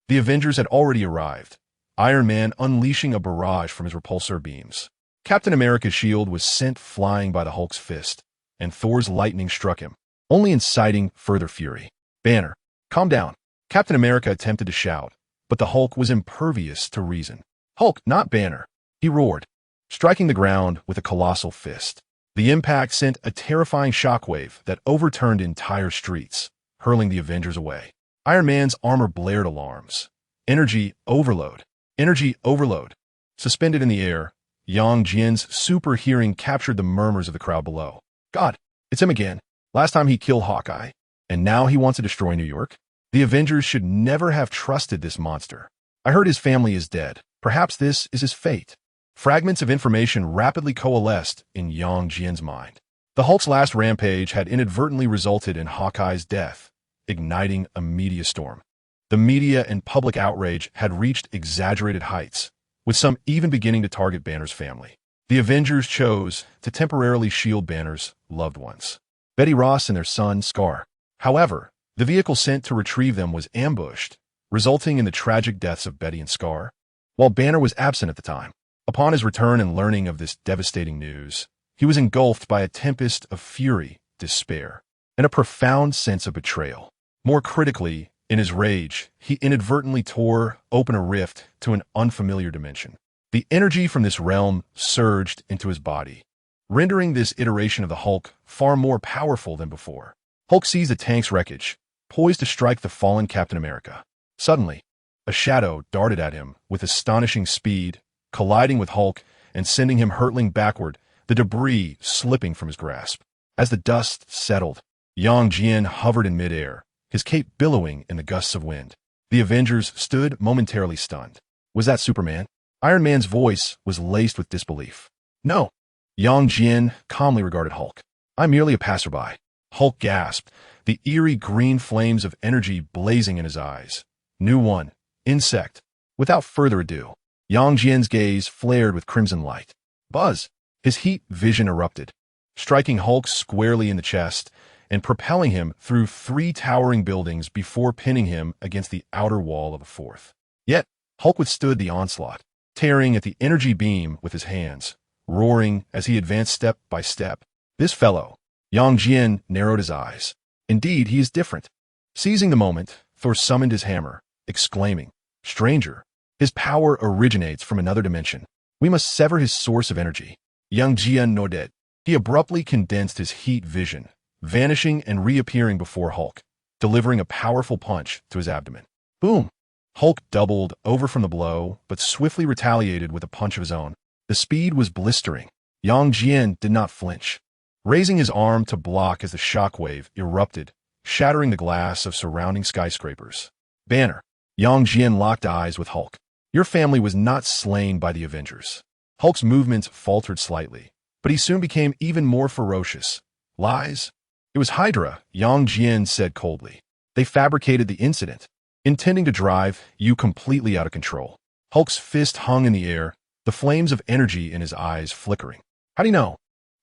The Avengers had already arrived, Iron Man unleashing a barrage from his repulsor beams. Captain America's shield was sent flying by the Hulk's fist, and Thor's lightning struck him, only inciting further fury. Banner, calm down. Captain America attempted to shout, but the Hulk was impervious to reason. Hulk, not Banner, he roared, striking the ground with a colossal fist. The impact sent a terrifying shockwave that overturned entire streets, hurling the Avengers away. Iron Man's armor blared alarms. Energy overload. Energy overload. Suspended in the air, Yang Jian's super hearing captured the murmurs of the crowd below. God, it's him again. Last time he killed Hawkeye, and now he wants to destroy New York? The Avengers should never have trusted this monster. I heard his family is dead. Perhaps this is his fate. Fragments of information rapidly coalesced in Yang Jian's mind. The Hulk's last rampage had inadvertently resulted in Hawkeye's death, igniting a media storm. The media and public outrage had reached exaggerated heights, with some even beginning to target Banner's family. The Avengers chose to temporarily shield Banner's loved ones, Betty Ross and their son, Scar. However, the vehicle sent to retrieve them was ambushed, resulting in the tragic deaths of Betty and Scar, while Banner was absent at the time. Upon his return and learning of this devastating news, he was engulfed by a tempest of fury, despair, and a profound sense of betrayal. More critically, in his rage, he inadvertently tore open a rift to an unfamiliar dimension. The energy from this realm surged into his body, rendering this iteration of the Hulk far more powerful than before. Hulk seized the tank's wreckage, poised to strike the fallen Captain America. Suddenly, a shadow darted at him with astonishing speed, colliding with Hulk and sending him hurtling backward, the debris slipping from his grasp. As the dust settled, Yang Jian hovered in midair, his cape billowing in the gusts of wind. The Avengers stood momentarily stunned. Was that Superman? Iron Man's voice was laced with disbelief. No. Yang Jian calmly regarded Hulk. I'm merely a passerby. Hulk gasped, the eerie green flames of energy blazing in his eyes. New one, insect. Without further ado, Yang Jian's gaze flared with crimson light. Buzz! His heat vision erupted, striking Hulk squarely in the chest and propelling him through 3 towering buildings before pinning him against the outer wall of a 4th. Yet, Hulk withstood the onslaught, tearing at the energy beam with his hands, roaring as he advanced step by step. This fellow, Yang Jian, narrowed his eyes. Indeed, he is different. Seizing the moment, Thor summoned his hammer, exclaiming, "Stranger, his power originates from another dimension. We must sever his source of energy." Yang Jian nodded. He abruptly condensed his heat vision, vanishing and reappearing before Hulk, delivering a powerful punch to his abdomen. Boom! Hulk doubled over from the blow, but swiftly retaliated with a punch of his own. The speed was blistering. Yang Jian did not flinch, raising his arm to block as the shockwave erupted, shattering the glass of surrounding skyscrapers. Banner. Yang Jian locked eyes with Hulk. Your family was not slain by the Avengers. Hulk's movements faltered slightly, but he soon became even more ferocious. Lies? It was Hydra, Yang Jian said coldly. They fabricated the incident, intending to drive you completely out of control. Hulk's fist hung in the air, the flames of energy in his eyes flickering. How do you know?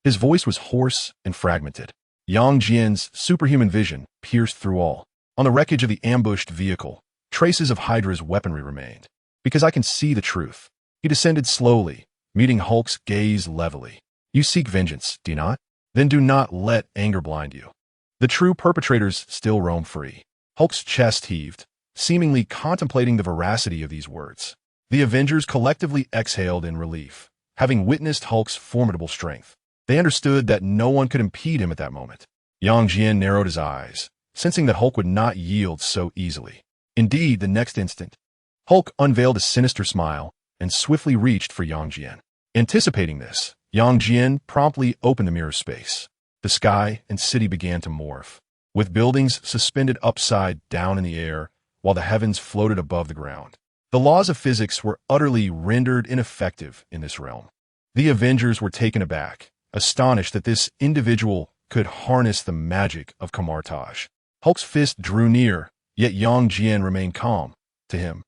His voice was hoarse and fragmented. Yang Jian's superhuman vision pierced through all. On the wreckage of the ambushed vehicle, traces of Hydra's weaponry remained. Because I can see the truth. He descended slowly, meeting Hulk's gaze levelly. You seek vengeance, do you not? Then do not let anger blind you. The true perpetrators still roam free. Hulk's chest heaved, seemingly contemplating the veracity of these words. The Avengers collectively exhaled in relief, having witnessed Hulk's formidable strength. They understood that no one could impede him at that moment. Yang Jian narrowed his eyes, sensing that Hulk would not yield so easily. Indeed, the next instant, Hulk unveiled a sinister smile and swiftly reached for Yang Jian. Anticipating this, Yang Jian promptly opened the mirror space. The sky and city began to morph, with buildings suspended upside down in the air while the heavens floated above the ground. The laws of physics were utterly rendered ineffective in this realm. The Avengers were taken aback, astonished that this individual could harness the magic of Camartage. Hulk's fist drew near, yet Yang Jian remained calm. To him,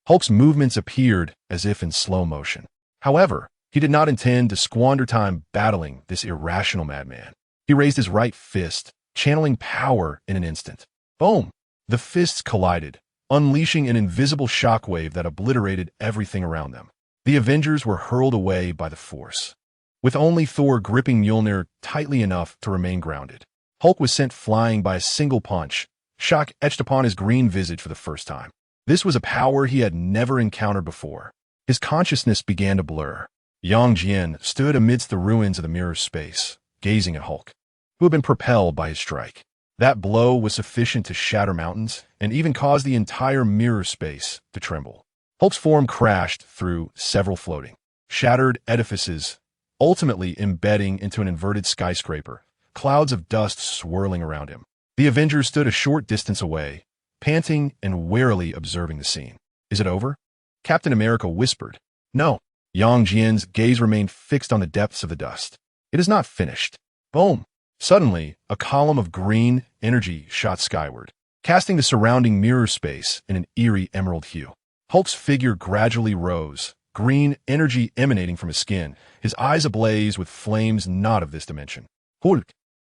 Hulk's movements appeared as if in slow motion. However, he did not intend to squander time battling this irrational madman. He raised his right fist, channeling power in an instant. Boom! The fists collided, unleashing an invisible shockwave that obliterated everything around them. The Avengers were hurled away by the force, with only Thor gripping Mjolnir tightly enough to remain grounded. Hulk was sent flying by a single punch, shock etched upon his green visage for the first time. This was a power he had never encountered before. His consciousness began to blur. Yang Jian stood amidst the ruins of the mirror space, gazing at Hulk, who had been propelled by his strike. That blow was sufficient to shatter mountains and even cause the entire mirror space to tremble. Hulk's form crashed through several floating, shattered edifices, ultimately embedding into an inverted skyscraper, clouds of dust swirling around him. The Avengers stood a short distance away, panting and warily observing the scene. Is it over? Captain America whispered. No. Yang Jian's gaze remained fixed on the depths of the dust. It is not finished. Boom! Suddenly, a column of green energy shot skyward, casting the surrounding mirror space in an eerie emerald hue. Hulk's figure gradually rose, green energy emanating from his skin, his eyes ablaze with flames not of this dimension. Hulk!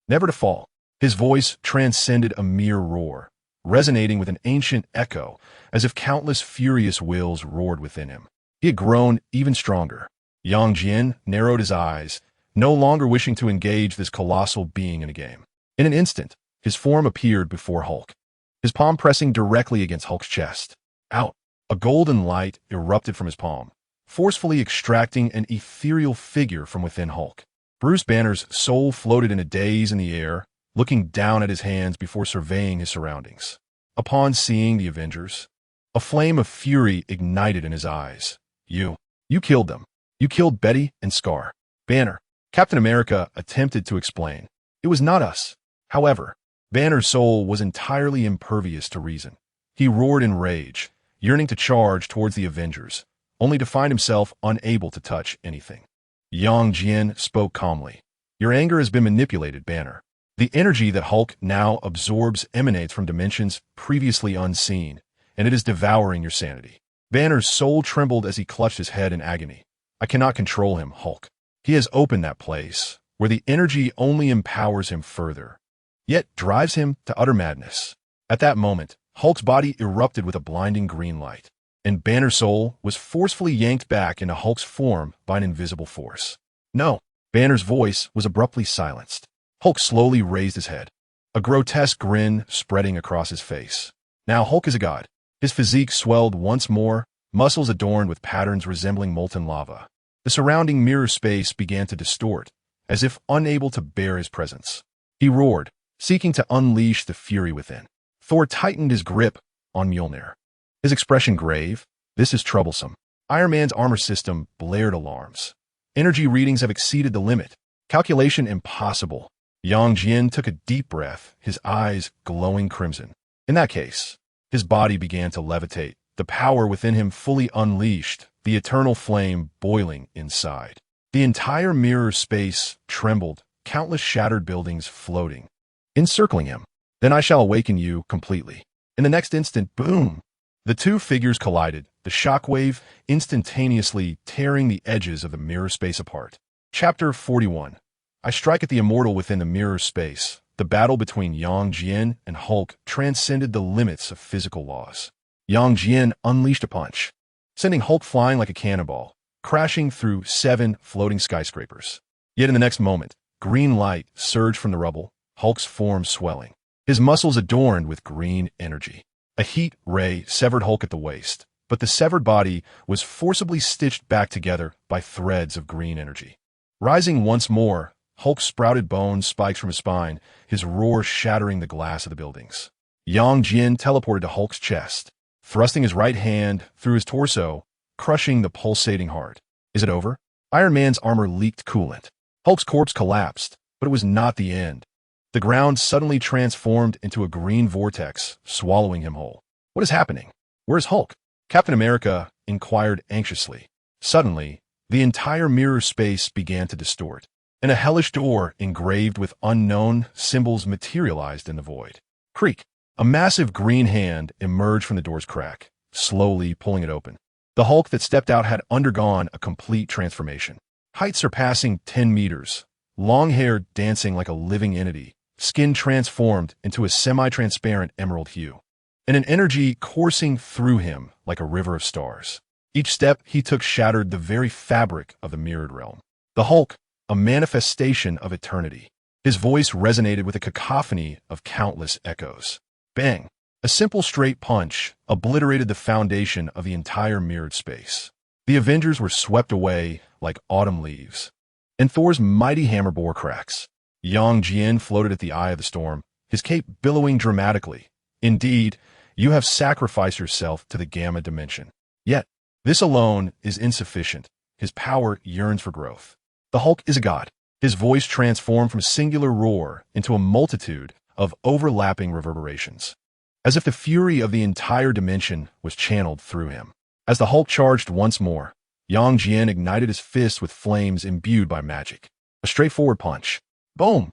Never to fall. His voice transcended a mere roar, resonating with an ancient echo, as if countless furious wills roared within him. He had grown even stronger. Yang Jian narrowed his eyes, no longer wishing to engage this colossal being in a game. In an instant, his form appeared before Hulk, his palm pressing directly against Hulk's chest. Out! A golden light erupted from his palm, forcefully extracting an ethereal figure from within Hulk. Bruce Banner's soul floated in a daze in the air, looking down at his hands before surveying his surroundings. Upon seeing the Avengers, a flame of fury ignited in his eyes. You killed them. You killed Betty and Scar. Banner. Captain America attempted to explain. It was not us. However, Banner's soul was entirely impervious to reason. He roared in rage, yearning to charge towards the Avengers, only to find himself unable to touch anything. Yang Jian spoke calmly. Your anger has been manipulated, Banner. The energy that Hulk now absorbs emanates from dimensions previously unseen, and it is devouring your sanity. Banner's soul trembled as he clutched his head in agony. I cannot control him, Hulk. He has opened that place, where the energy only empowers him further, yet drives him to utter madness. At that moment, Hulk's body erupted with a blinding green light, and Banner's soul was forcefully yanked back into Hulk's form by an invisible force. No, Banner's voice was abruptly silenced. Hulk slowly raised his head, a grotesque grin spreading across his face. Now Hulk is a god. His physique swelled once more, muscles adorned with patterns resembling molten lava. The surrounding mirror space began to distort, as if unable to bear his presence. He roared, seeking to unleash the fury within. Thor tightened his grip on Mjolnir, his expression grave. This is troublesome. Iron Man's armor system blared alarms. Energy readings have exceeded the limit. Calculation impossible. Jian took a deep breath, his eyes glowing crimson. In that case, his body began to levitate, the power within him fully unleashed, the eternal flame boiling inside. The entire mirror space trembled, countless shattered buildings floating, encircling him. Then I shall awaken you completely. In the next instant, boom! The two figures collided, the shockwave instantaneously tearing the edges of the mirror space apart. Chapter 41. I strike at the immortal within the mirror space. The battle between Jian and Hulk transcended the limits of physical laws. Jian unleashed a punch, sending Hulk flying like a cannonball, crashing through 7 floating skyscrapers. Yet in the next moment, green light surged from the rubble, Hulk's form swelling, his muscles adorned with green energy. A heat ray severed Hulk at the waist, but the severed body was forcibly stitched back together by threads of green energy. Rising once more, Hulk sprouted bones spikes from his spine, his roar shattering the glass of the buildings. Jian teleported to Hulk's chest, thrusting his right hand through his torso, crushing the pulsating heart. Is it over? Iron Man's armor leaked coolant. Hulk's corpse collapsed, but it was not the end. The ground suddenly transformed into a green vortex, swallowing him whole. What is happening? Where's Hulk? Captain America inquired anxiously. Suddenly, the entire mirror space began to distort, and a hellish door engraved with unknown symbols materialized in the void. Creak! A massive green hand emerged from the door's crack, slowly pulling it open. The Hulk that stepped out had undergone a complete transformation. Height surpassing 10 meters, long hair dancing like a living entity, skin transformed into a semi-transparent emerald hue, and an energy coursing through him like a river of stars. Each step he took shattered the very fabric of the mirrored realm. The Hulk, a manifestation of eternity. His voice resonated with a cacophony of countless echoes. Bang! A simple straight punch obliterated the foundation of the entire mirrored space. The Avengers were swept away like autumn leaves, and Thor's mighty hammer bore cracks. Jian floated at the eye of the storm, his cape billowing dramatically. Indeed, you have sacrificed yourself to the Gamma dimension. Yet, this alone is insufficient. His power yearns for growth. The Hulk is a god. His voice transformed from a singular roar into a multitude of overlapping reverberations, as if the fury of the entire dimension was channeled through him. As the Hulk charged once more, Jian ignited his fist with flames imbued by magic. A straightforward punch. Boom!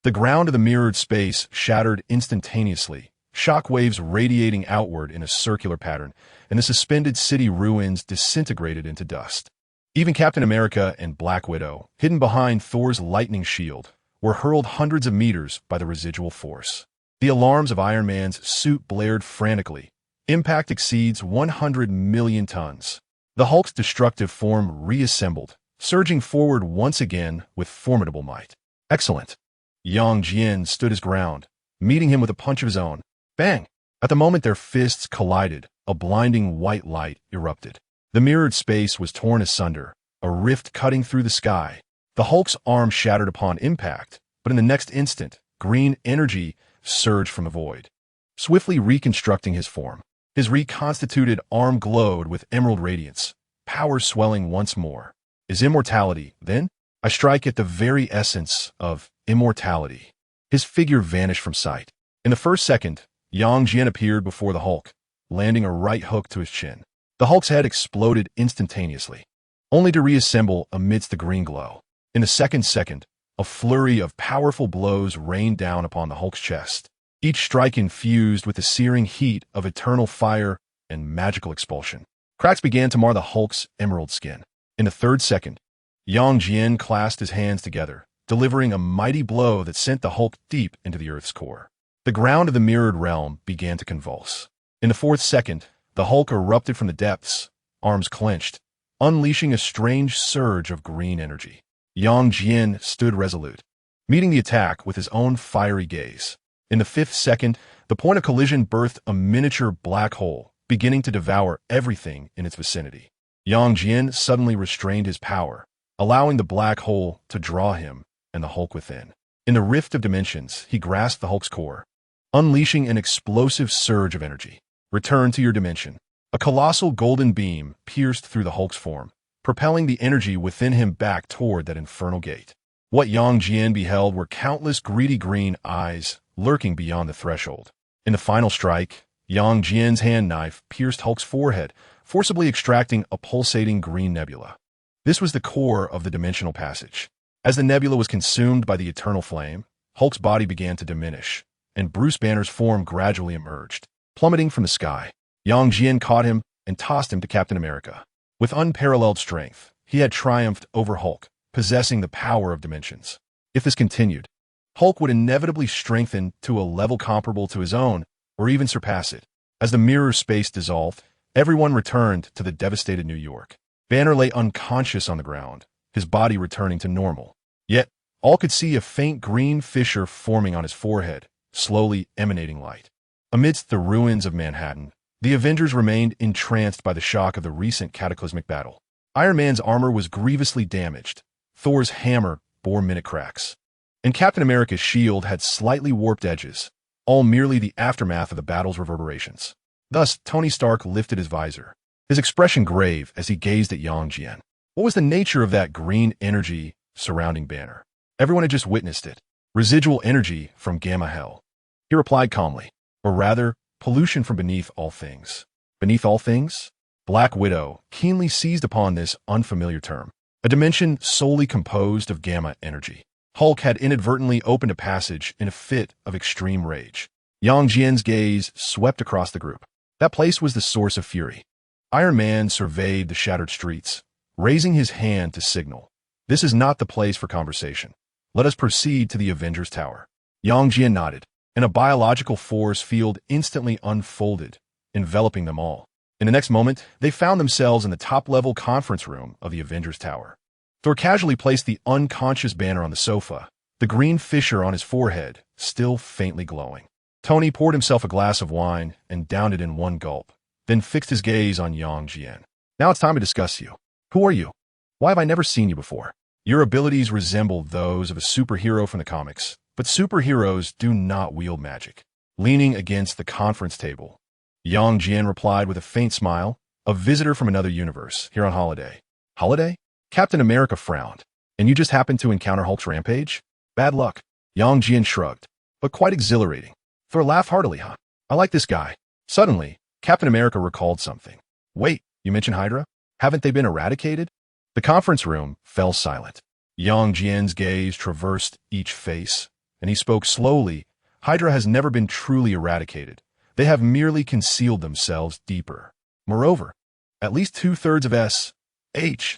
The ground of the mirrored space shattered instantaneously, shockwaves radiating outward in a circular pattern, and the suspended city ruins disintegrated into dust. Even Captain America and Black Widow, hidden behind Thor's lightning shield, were hurled hundreds of meters by the residual force. The alarms of Iron Man's suit blared frantically. Impact exceeds 100 million tons. The Hulk's destructive form reassembled, surging forward once again with formidable might. Excellent. Jian stood his ground, meeting him with a punch of his own. Bang! At the moment their fists collided, a blinding white light erupted. The mirrored space was torn asunder, a rift cutting through the sky. The Hulk's arm shattered upon impact, but in the next instant, green energy surged from the void, swiftly reconstructing his form. His reconstituted arm glowed with emerald radiance, power swelling once more. Is immortality, then? I strike at the very essence of immortality. His figure vanished from sight. In the first second, Jian appeared before the Hulk, landing a right hook to his chin. The Hulk's head exploded instantaneously, only to reassemble amidst the green glow. In the second, a flurry of powerful blows rained down upon the Hulk's chest. each strike infused with the searing heat of eternal fire and magical expulsion. Cracks began to mar the Hulk's emerald skin. In the third second, Jian clasped his hands together, delivering a mighty blow that sent the Hulk deep into the Earth's core. The ground of the mirrored realm began to convulse. In the fourth second, the Hulk erupted from the depths, arms clenched, unleashing a strange surge of green energy. Jian stood resolute, meeting the attack with his own fiery gaze. In the fifth second, the point of collision birthed a miniature black hole, beginning to devour everything in its vicinity. Jian suddenly restrained his power, allowing the black hole to draw him and the Hulk within. In the rift of dimensions, he grasped the Hulk's core, unleashing an explosive surge of energy. Return to your dimension. A colossal golden beam pierced through the Hulk's form, propelling the energy within him back toward that infernal gate. What Jian beheld were countless greedy green eyes lurking beyond the threshold. In the final strike, Jian's hand knife pierced Hulk's forehead, forcibly extracting a pulsating green nebula. This was the core of the dimensional passage. As the nebula was consumed by the eternal flame, Hulk's body began to diminish, and Bruce Banner's form gradually emerged. Plummeting from the sky, Jian caught him and tossed him to Captain America. With unparalleled strength, he had triumphed over Hulk, possessing the power of dimensions. If this continued, Hulk would inevitably strengthen to a level comparable to his own, or even surpass it. As the mirror space dissolved, everyone returned to the devastated New York. Banner lay unconscious on the ground, his body returning to normal. Yet, all could see a faint green fissure forming on his forehead, slowly emanating light. Amidst the ruins of Manhattan, the Avengers remained entranced by the shock of the recent cataclysmic battle. Iron Man's armor was grievously damaged, Thor's hammer bore minute cracks, and Captain America's shield had slightly warped edges, all merely the aftermath of the battle's reverberations. Thus, Tony Stark lifted his visor, his expression grave as he gazed at Jian. What was the nature of that green energy surrounding Banner? Everyone had just witnessed it. Residual energy from Gamma Hell. He replied calmly, or rather, pollution from beneath all things. Beneath all things? Black Widow keenly seized upon this unfamiliar term, a dimension solely composed of gamma energy. Hulk had inadvertently opened a passage in a fit of extreme rage. Jian's gaze swept across the group. That place was the source of fury. Iron Man surveyed the shattered streets, raising his hand to signal. This is not the place for conversation. Let us proceed to the Avengers Tower. Jian nodded, and a biological force field instantly unfolded, enveloping them all. In the next moment, they found themselves in the top-level conference room of the Avengers Tower. Thor casually placed the unconscious Banner on the sofa, the green fissure on his forehead still faintly glowing. Tony poured himself a glass of wine and downed it in one gulp, then fixed his gaze on Jian. Now it's time to discuss you. Who are you? Why have I never seen you before? Your abilities resemble those of a superhero from the comics, but superheroes do not wield magic. Leaning against the conference table, Jian replied with a faint smile, a visitor from another universe, here on holiday. Holiday? Captain America frowned. And you just happened to encounter Hulk's rampage? Bad luck. Jian shrugged, but quite exhilarating. Thor laughed heartily, huh? I like this guy. Suddenly, Captain America recalled something. Wait, you mentioned Hydra? Haven't they been eradicated? The conference room fell silent. Jian's gaze traversed each face, and he spoke slowly. Hydra has never been truly eradicated. They have merely concealed themselves deeper. Moreover, at least 2/3 of S.H.I.E.L.D.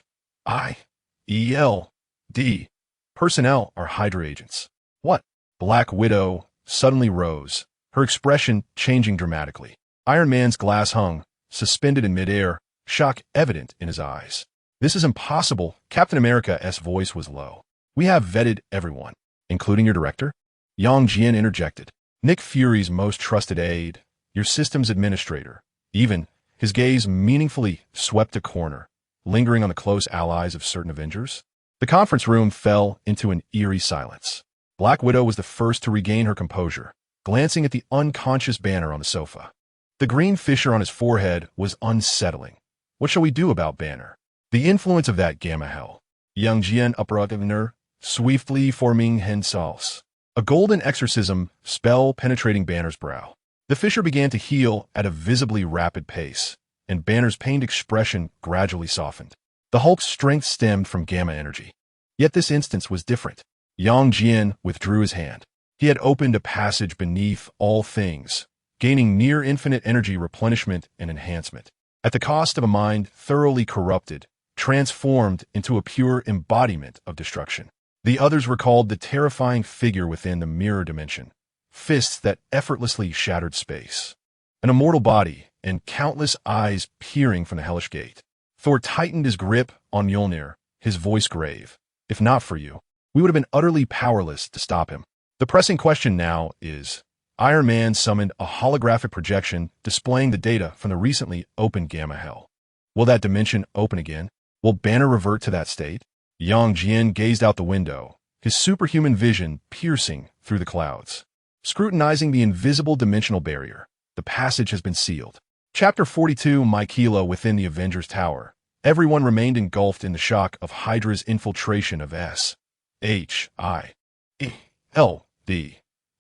personnel are Hydra agents. What? Black Widow suddenly rose, her expression changing dramatically. Iron Man's glass hung, suspended in midair, shock evident in his eyes. This is impossible. Captain America's voice was low. We have vetted everyone, including your director? Jian interjected. Nick Fury's most trusted aide, your systems administrator. Even, his gaze meaningfully swept a corner, lingering on the close allies of certain Avengers. The conference room fell into an eerie silence. Black Widow was the first to regain her composure, glancing at the unconscious Banner on the sofa. The green fissure on his forehead was unsettling. What shall we do about Banner? The influence of that Gamma Hell. Jian upragner, swiftly forming hensals. A golden exorcism spell penetrating Banner's brow. The fissure began to heal at a visibly rapid pace, and Banner's pained expression gradually softened. The Hulk's strength stemmed from gamma energy. Yet this instance was different. Jian withdrew his hand. He had opened a passage beneath all things, gaining near-infinite energy replenishment and enhancement, at the cost of a mind thoroughly corrupted, transformed into a pure embodiment of destruction. The others recalled the terrifying figure within the mirror dimension, fists that effortlessly shattered space, an immortal body, and countless eyes peering from the hellish gate. Thor tightened his grip on Mjolnir, his voice grave. If not for you, we would have been utterly powerless to stop him. The pressing question now is, Iron Man summoned a holographic projection displaying the data from the recently opened Gamma Hell. Will that dimension open again? Will Banner revert to that state? Jian gazed out the window, his superhuman vision piercing through the clouds. Scrutinizing the invisible dimensional barrier, the passage has been sealed. Chapter 42, Mycela within the Avengers Tower. Everyone remained engulfed in the shock of Hydra's infiltration of S.H.I.E.L.D.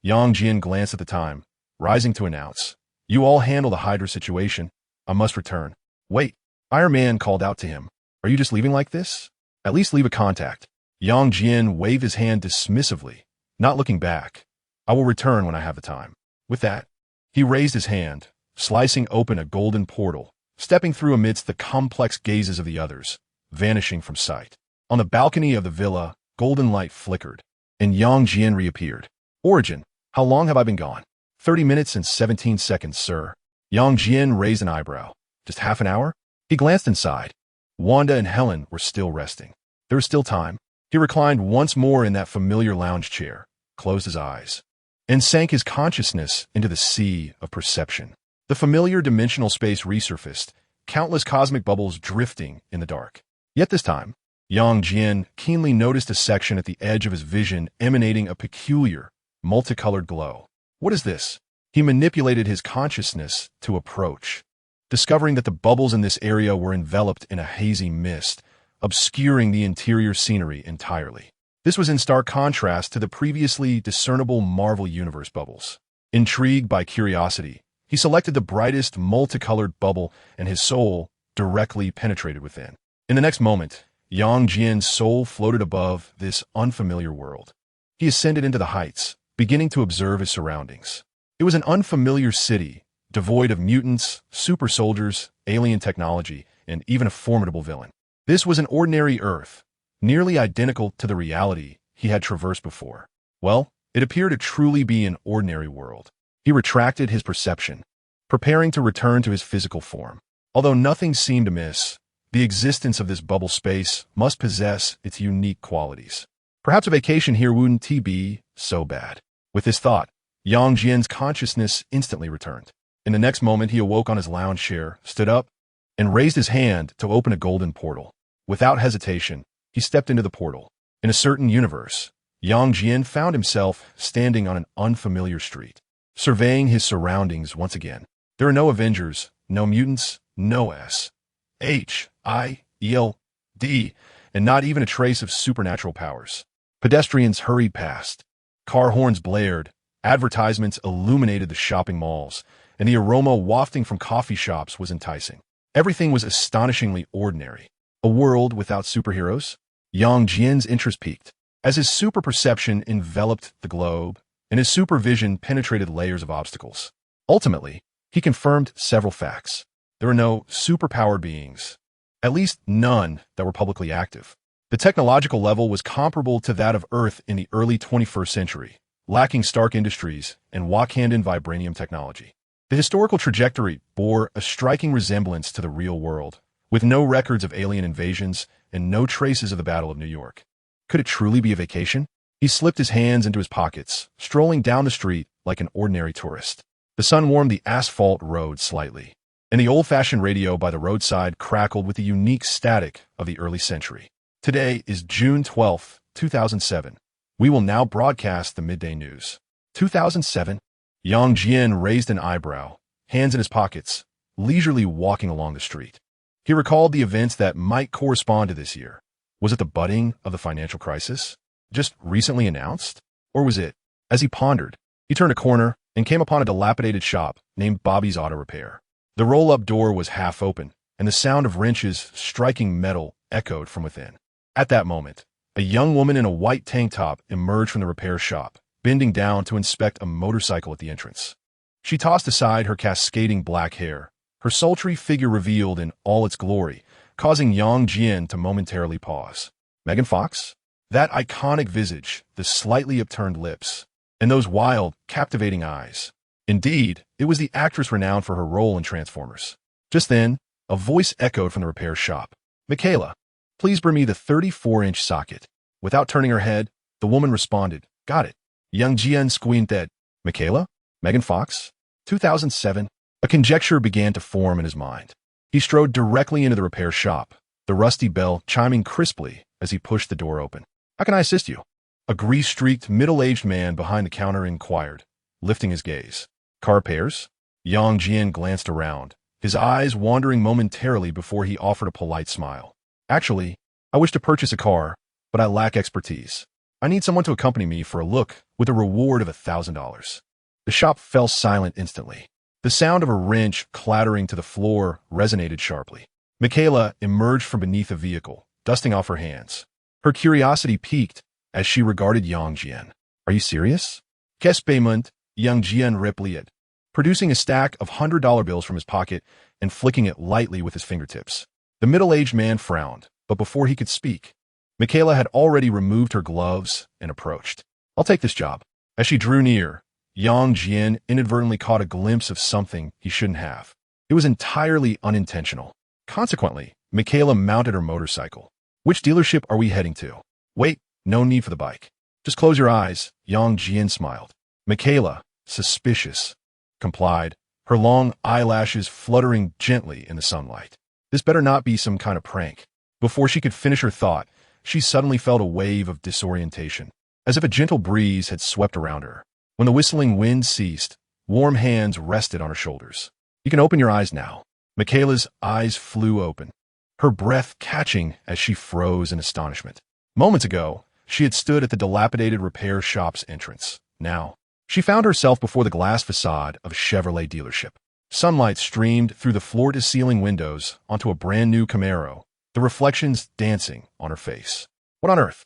Jian glanced at the time, rising to announce, "You all handle the Hydra situation. I must return." "Wait," Iron Man called out to him. "Are you just leaving like this? At least leave a contact." Jian waved his hand dismissively, not looking back. "I will return when I have the time." With that, he raised his hand, slicing open a golden portal, stepping through amidst the complex gazes of the others, vanishing from sight. On the balcony of the villa, golden light flickered, and Jian reappeared. "Origin, how long have I been gone?" 30 minutes and 17 seconds, sir." Jian raised an eyebrow. "Just half an hour?" He glanced inside. Wanda and Helen were still resting. There was still time. He reclined once more in that familiar lounge chair, closed his eyes, and sank his consciousness into the sea of perception. The familiar dimensional space resurfaced, countless cosmic bubbles drifting in the dark. Yet this time, Jian keenly noticed a section at the edge of his vision emanating a peculiar, multicolored glow. "What is this?" He manipulated his consciousness to approach, discovering that the bubbles in this area were enveloped in a hazy mist, obscuring the interior scenery entirely. This was in stark contrast to the previously discernible Marvel Universe bubbles. Intrigued by curiosity, he selected the brightest multicolored bubble, and his soul directly penetrated within. In the next moment, Jian's soul floated above this unfamiliar world. He ascended into the heights, beginning to observe his surroundings. It was an unfamiliar city, devoid of mutants, super soldiers, alien technology, and even a formidable villain. This was an ordinary Earth, nearly identical to the reality he had traversed before. Well, it appeared to truly be an ordinary world. He retracted his perception, preparing to return to his physical form. Although nothing seemed amiss, the existence of this bubble space must possess its unique qualities. Perhaps a vacation here wouldn't be so bad. With this thought, Jian's consciousness instantly returned. In the next moment, he awoke on his lounge chair, stood up, and raised his hand to open a golden portal. Without hesitation, he stepped into the portal. In a certain universe, Jian found himself standing on an unfamiliar street, surveying his surroundings once again. There are no Avengers, no mutants, no S.H.I.E.L.D., and not even a trace of supernatural powers. Pedestrians hurried past. Car horns blared. Advertisements illuminated the shopping malls, and the aroma wafting from coffee shops was enticing. Everything was astonishingly ordinary. A world without superheroes? Jian's interest peaked. As his super perception enveloped the globe, and his supervision penetrated layers of obstacles. Ultimately, he confirmed several facts. There were no superpowered beings, at least none that were publicly active. The technological level was comparable to that of Earth in the early 21st century, lacking Stark Industries and Wakandan vibranium technology. The historical trajectory bore a striking resemblance to the real world, with no records of alien invasions and no traces of the Battle of New York. Could it truly be a vacation? He slipped his hands into his pockets, strolling down the street like an ordinary tourist. The sun warmed the asphalt road slightly, and the old-fashioned radio by the roadside crackled with the unique static of the early century. Today is June 12, 2007. We will now broadcast the midday news. 2007? Jian raised an eyebrow, hands in his pockets, leisurely walking along the street. He recalled the events that might correspond to this year. Was it the budding of the financial crisis, just recently announced? Or was it? As he pondered, he turned a corner and came upon a dilapidated shop named Bobby's Auto Repair. The roll-up door was half open, and the sound of wrenches striking metal echoed from within. At that moment, a young woman in a white tank top emerged from the repair shop, bending down to inspect a motorcycle at the entrance. She tossed aside her cascading black hair, her sultry figure revealed in all its glory, causing Jian to momentarily pause. Megan Fox? That iconic visage, the slightly upturned lips, and those wild, captivating eyes. Indeed, it was the actress renowned for her role in Transformers. Just then, a voice echoed from the repair shop. Michaela, please bring me the 34-inch socket. Without turning her head, the woman responded, got it. Jian squinted. Michaela? Megan Fox? 2007? A conjecture began to form in his mind. He strode directly into the repair shop, the rusty bell chiming crisply as he pushed the door open. How can I assist you? A grease-streaked, middle-aged man behind the counter inquired, lifting his gaze. Car repairs? Jian glanced around, his eyes wandering momentarily before he offered a polite smile. Actually, I wish to purchase a car, but I lack expertise. I need someone to accompany me for a look with a reward of $1,000. The shop fell silent instantly. The sound of a wrench clattering to the floor resonated sharply. Michaela emerged from beneath a vehicle, dusting off her hands. Her curiosity piqued as she regarded Jian. Are you serious? Qu'est-ce paiement? Jian replied, producing a stack of $100 bills from his pocket and flicking it lightly with his fingertips. The middle-aged man frowned, but before he could speak, Michaela had already removed her gloves and approached. I'll take this job. As she drew near, Jian inadvertently caught a glimpse of something he shouldn't have. It was entirely unintentional. Consequently, Michaela mounted her motorcycle. Which dealership are we heading to? Wait, no need for the bike. Just close your eyes, Jian smiled. Michaela, suspicious, complied, her long eyelashes fluttering gently in the sunlight. This better not be some kind of prank. Before she could finish her thought, she suddenly felt a wave of disorientation, as if a gentle breeze had swept around her. When the whistling wind ceased, warm hands rested on her shoulders. You can open your eyes now. Michaela's eyes flew open, her breath catching as she froze in astonishment. Moments ago, she had stood at the dilapidated repair shop's entrance. Now, she found herself before the glass facade of a Chevrolet dealership. Sunlight streamed through the floor-to-ceiling windows onto a brand-new Camaro, the reflections dancing on her face. What on earth?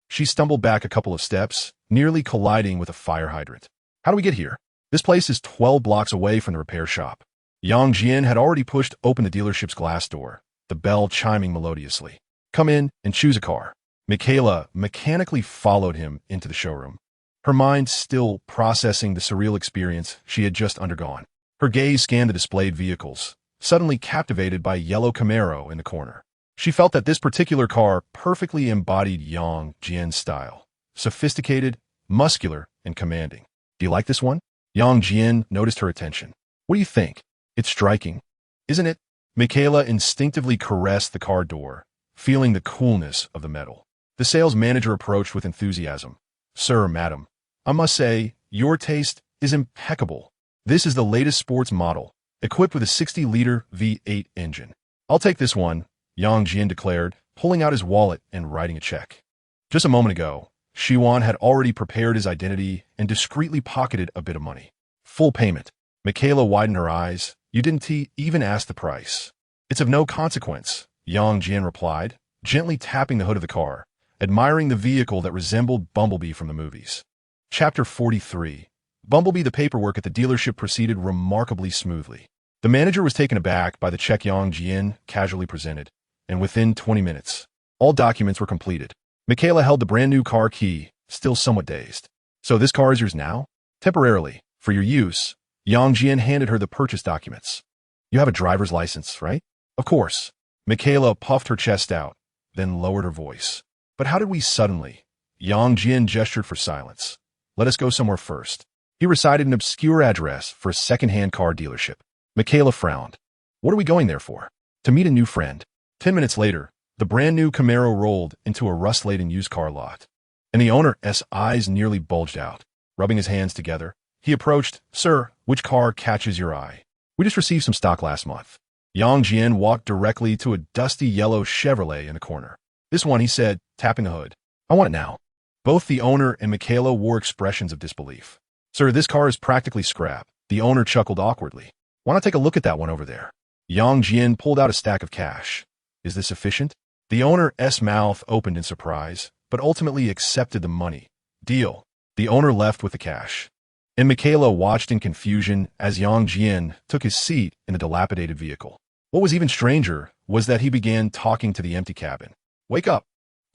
She stumbled back a couple of steps, nearly colliding with a fire hydrant. How do we get here? This place is 12 blocks away from the repair shop. Jian had already pushed open the dealership's glass door, the bell chiming melodiously. Come in and choose a car. Michaela mechanically followed him into the showroom, her mind still processing the surreal experience she had just undergone. Her gaze scanned the displayed vehicles, suddenly captivated by a yellow Camaro in the corner. She felt that this particular car perfectly embodied Jian's style. Sophisticated, muscular, and commanding. Do you like this one? Jian noticed her attention. What do you think? It's striking, isn't it? Michaela instinctively caressed the car door, feeling the coolness of the metal. The sales manager approached with enthusiasm. Sir, madam, I must say, your taste is impeccable. This is the latest sports model, equipped with a 60-liter V8 engine. I'll take this one, Jian declared, pulling out his wallet and writing a check. Just a moment ago, S.H.I.E.L.D had already prepared his identity and discreetly pocketed a bit of money. Full payment. Michaela widened her eyes. You didn't even ask the price. It's of no consequence, Jian replied, gently tapping the hood of the car, admiring the vehicle that resembled Bumblebee from the movies. Chapter 43. Bumblebee. The paperwork at the dealership proceeded remarkably smoothly. The manager was taken aback by the check Jian casually presented, and within 20 minutes, all documents were completed. Michaela held the brand-new car key, still somewhat dazed. So this car is yours now? Temporarily, for your use, Jian handed her the purchase documents. You have a driver's license, right? Of course. Michaela puffed her chest out, then lowered her voice. But how did we suddenly? Jian gestured for silence. Let us go somewhere first. He recited an obscure address for a second-hand car dealership. Michaela frowned. What are we going there for? To meet a new friend. 10 minutes later, the brand-new Camaro rolled into a rust-laden used car lot, and the owner's eyes nearly bulged out. Rubbing his hands together, he approached. Sir, which car catches your eye? We just received some stock last month. Jian walked directly to a dusty yellow Chevrolet in the corner. This one, he said, tapping the hood. I want it now. Both the owner and Michaela wore expressions of disbelief. Sir, this car is practically scrap. The owner chuckled awkwardly. Why not take a look at that one over there? Jian pulled out a stack of cash. Is this sufficient? The owner's mouth opened in surprise, but ultimately accepted the money. Deal. The owner left with the cash, and Michaela watched in confusion as Jian took his seat in the dilapidated vehicle. What was even stranger was that he began talking to the empty cabin. "Wake up,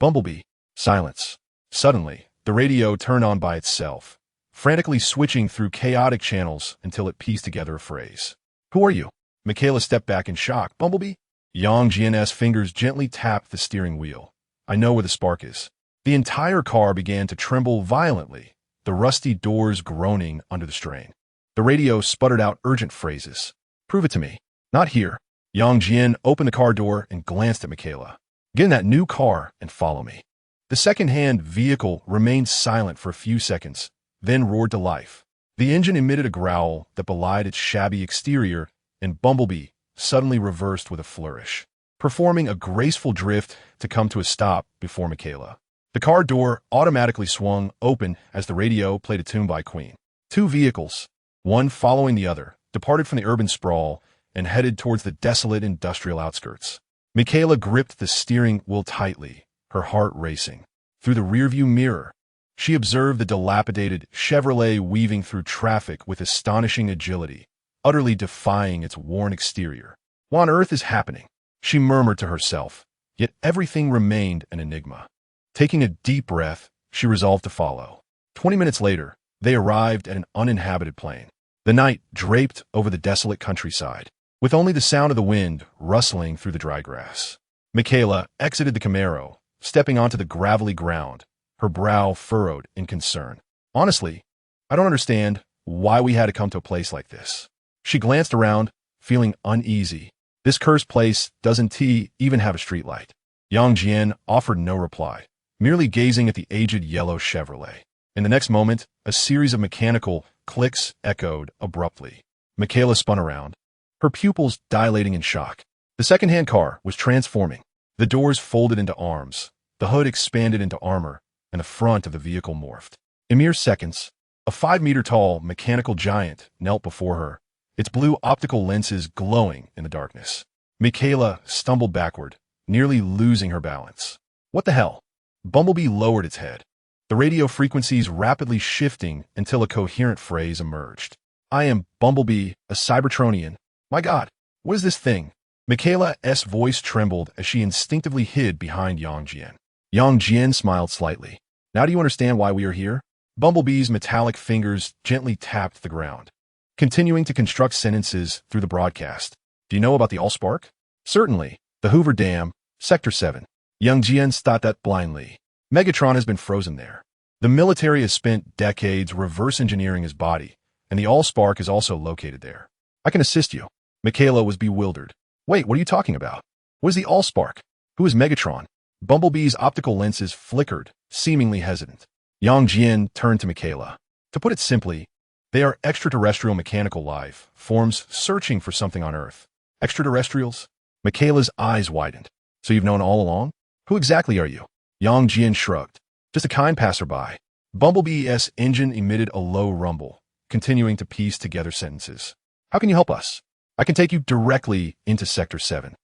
Bumblebee." Silence. Suddenly, the radio turned on by itself, frantically switching through chaotic channels until it pieced together a phrase. "Who are you?" Michaela stepped back in shock. "Bumblebee?" Jian's fingers gently tapped the steering wheel. "I know where the spark is." The entire car began to tremble violently, the rusty doors groaning under the strain. The radio sputtered out urgent phrases. "Prove it to me." "Not here." Jian opened the car door and glanced at Michaela. "Get in that new car and follow me." The second-hand vehicle remained silent for a few seconds, then roared to life. The engine emitted a growl that belied its shabby exterior, and Bumblebee suddenly reversed with a flourish, performing a graceful drift to come to a stop before Michaela. The car door automatically swung open as the radio played a tune by Queen. Two vehicles, one following the other, departed from the urban sprawl and headed towards the desolate industrial outskirts. Michaela gripped the steering wheel tightly, her heart racing. Through the rearview mirror, she observed the dilapidated Chevrolet weaving through traffic with astonishing agility, utterly defying its worn exterior. "What on earth is happening?" she murmured to herself, yet everything remained an enigma. Taking a deep breath, she resolved to follow. 20 minutes later, they arrived at an uninhabited plain. The night draped over the desolate countryside, with only the sound of the wind rustling through the dry grass. Michaela exited the Camaro, stepping onto the gravelly ground, her brow furrowed in concern. "Honestly, I don't understand why we had to come to a place like this." She glanced around, feeling uneasy. This cursed place doesn't even have a streetlight. Jian offered no reply, merely gazing at the aged yellow Chevrolet. In the next moment, a series of mechanical clicks echoed abruptly. Michaela spun around, her pupils dilating in shock. The second-hand car was transforming. The doors folded into arms, the hood expanded into armor, and the front of the vehicle morphed. In mere seconds, a 5-meter-tall mechanical giant knelt before her, its blue optical lenses glowing in the darkness. Michaela stumbled backward, nearly losing her balance. "What the hell?" Bumblebee lowered its head, the radio frequencies rapidly shifting until a coherent phrase emerged. "I am Bumblebee, a Cybertronian. My God, what is this thing?" Michaela's voice trembled as she instinctively hid behind Jian. Jian smiled slightly. "Now do you understand why we are here?" Bumblebee's metallic fingers gently tapped the ground, continuing to construct sentences through the broadcast. "Do you know about the Allspark?" "Certainly. The Hoover Dam, Sector 7. Jian thought that blindly. Megatron has been frozen there. The military has spent decades reverse engineering his body, and the Allspark is also located there. I can assist you." Michaela was bewildered. "Wait, what are you talking about? What is the Allspark? Who is Megatron?" Bumblebee's optical lenses flickered, seemingly hesitant. Jian turned to Michaela. "To put it simply, they are extraterrestrial mechanical life forms searching for something on Earth." "Extraterrestrials?" Michaela's eyes widened. "So you've known all along? Who exactly are you?" Jian shrugged. "Just a kind passerby." Bumblebee's engine emitted a low rumble, continuing to piece together sentences. "How can you help us?" "I can take you directly into Sector 7.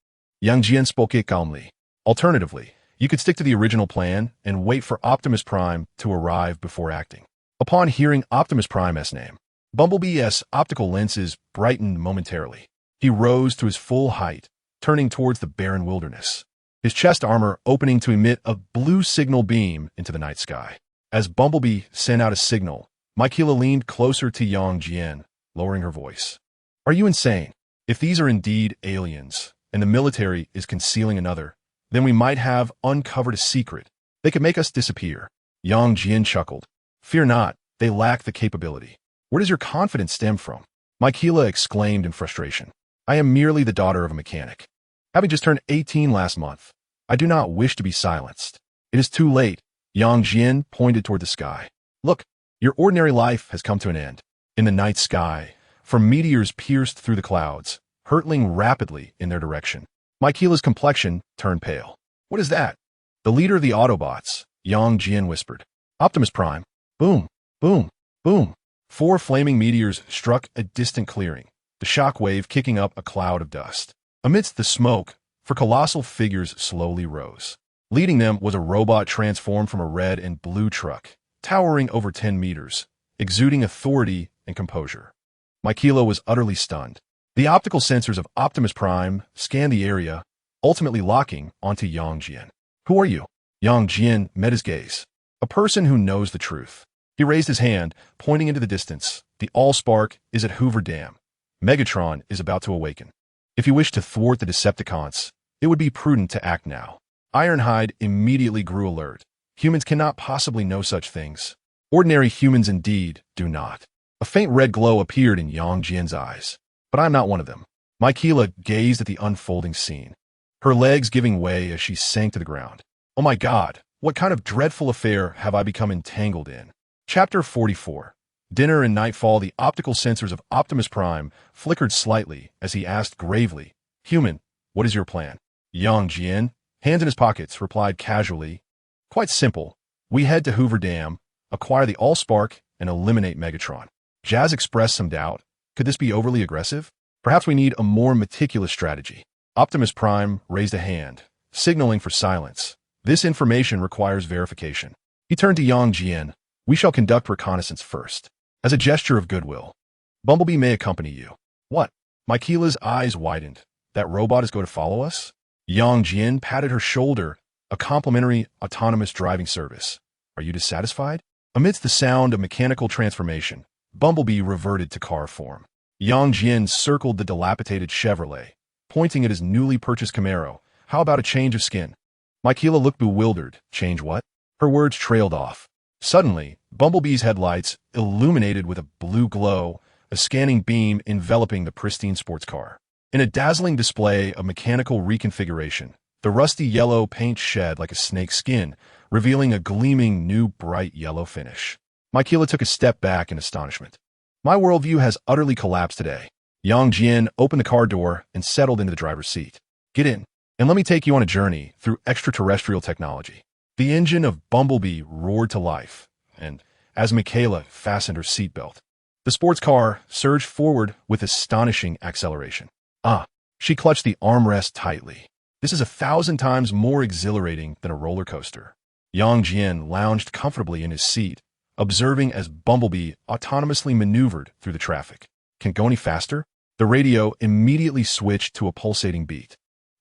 Jian spoke it calmly. "Alternatively, you could stick to the original plan and wait for Optimus Prime to arrive before acting." Upon hearing Optimus Prime's name, Bumblebee's optical lenses brightened momentarily. He rose to his full height, turning towards the barren wilderness, his chest armor opening to emit a blue signal beam into the night sky. As Bumblebee sent out a signal, Michaela leaned closer to Jian, lowering her voice. "Are you insane? If these are indeed aliens, and the military is concealing another, then we might have uncovered a secret. They could make us disappear." Jian chuckled. "Fear not, they lack the capability." "Where does your confidence stem from?" Michaela exclaimed in frustration. "I am merely the daughter of a mechanic. Having just turned 18 last month, I do not wish to be silenced." "It is too late." Jian pointed toward the sky. "Look, your ordinary life has come to an end." In the night sky, from meteors pierced through the clouds, hurtling rapidly in their direction, Michaela's complexion turned pale. "What is that?" "The leader of the Autobots," Jian whispered. "Optimus Prime." Boom, boom, boom. 4 flaming meteors struck a distant clearing, the shock wave kicking up a cloud of dust. Amidst the smoke, 4 colossal figures slowly rose. Leading them was a robot transformed from a red and blue truck, towering over 10 meters, exuding authority and composure. Michaela was utterly stunned. The optical sensors of Optimus Prime scanned the area, ultimately locking onto Jian. Who are you? Jian met his gaze. A person who knows the truth. He raised his hand, pointing into the distance. The All-Spark is at Hoover Dam. Megatron is about to awaken. If you wish to thwart the Decepticons, it would be prudent to act now. Ironhide immediately grew alert. Humans cannot possibly know such things. Ordinary humans indeed do not. A faint red glow appeared in Jian's eyes. But I'm not one of them. Michaela gazed at the unfolding scene, her legs giving way as she sank to the ground. Oh my God, what kind of dreadful affair have I become entangled in? Chapter 44. Dinner and nightfall. The optical sensors of Optimus Prime flickered slightly as he asked gravely, Human, what is your plan? Jian, hands in his pockets, replied casually, Quite simple. We head to Hoover Dam, acquire the All-Spark, and eliminate Megatron. Jazz expressed some doubt. Could this be overly aggressive? Perhaps we need a more meticulous strategy. Optimus Prime raised a hand, signaling for silence. This information requires verification. He turned to Jian. We shall conduct reconnaissance first. As a gesture of goodwill, Bumblebee may accompany you. What? Michaela's eyes widened. That robot is going to follow us? Jian patted her shoulder. A complimentary autonomous driving service. Are you dissatisfied? Amidst the sound of mechanical transformation, Bumblebee reverted to car form. Jian circled the dilapidated Chevrolet, pointing at his newly purchased Camaro. How about a change of skin? Michaela looked bewildered. Change what? Her words trailed off. Suddenly, Bumblebee's headlights illuminated with a blue glow, a scanning beam enveloping the pristine sports car. In a dazzling display of mechanical reconfiguration, the rusty yellow paint shed like a snake's skin, revealing a gleaming new bright yellow finish. Michaela took a step back in astonishment. My worldview has utterly collapsed today. Jian opened the car door and settled into the driver's seat. Get in, and let me take you on a journey through extraterrestrial technology. The engine of Bumblebee roared to life, and as Michaela fastened her seatbelt, the sports car surged forward with astonishing acceleration. She clutched the armrest tightly. This is 1,000 times more exhilarating than a roller coaster. Jian lounged comfortably in his seat, observing as Bumblebee autonomously maneuvered through the traffic. Can it go any faster? The radio immediately switched to a pulsating beat.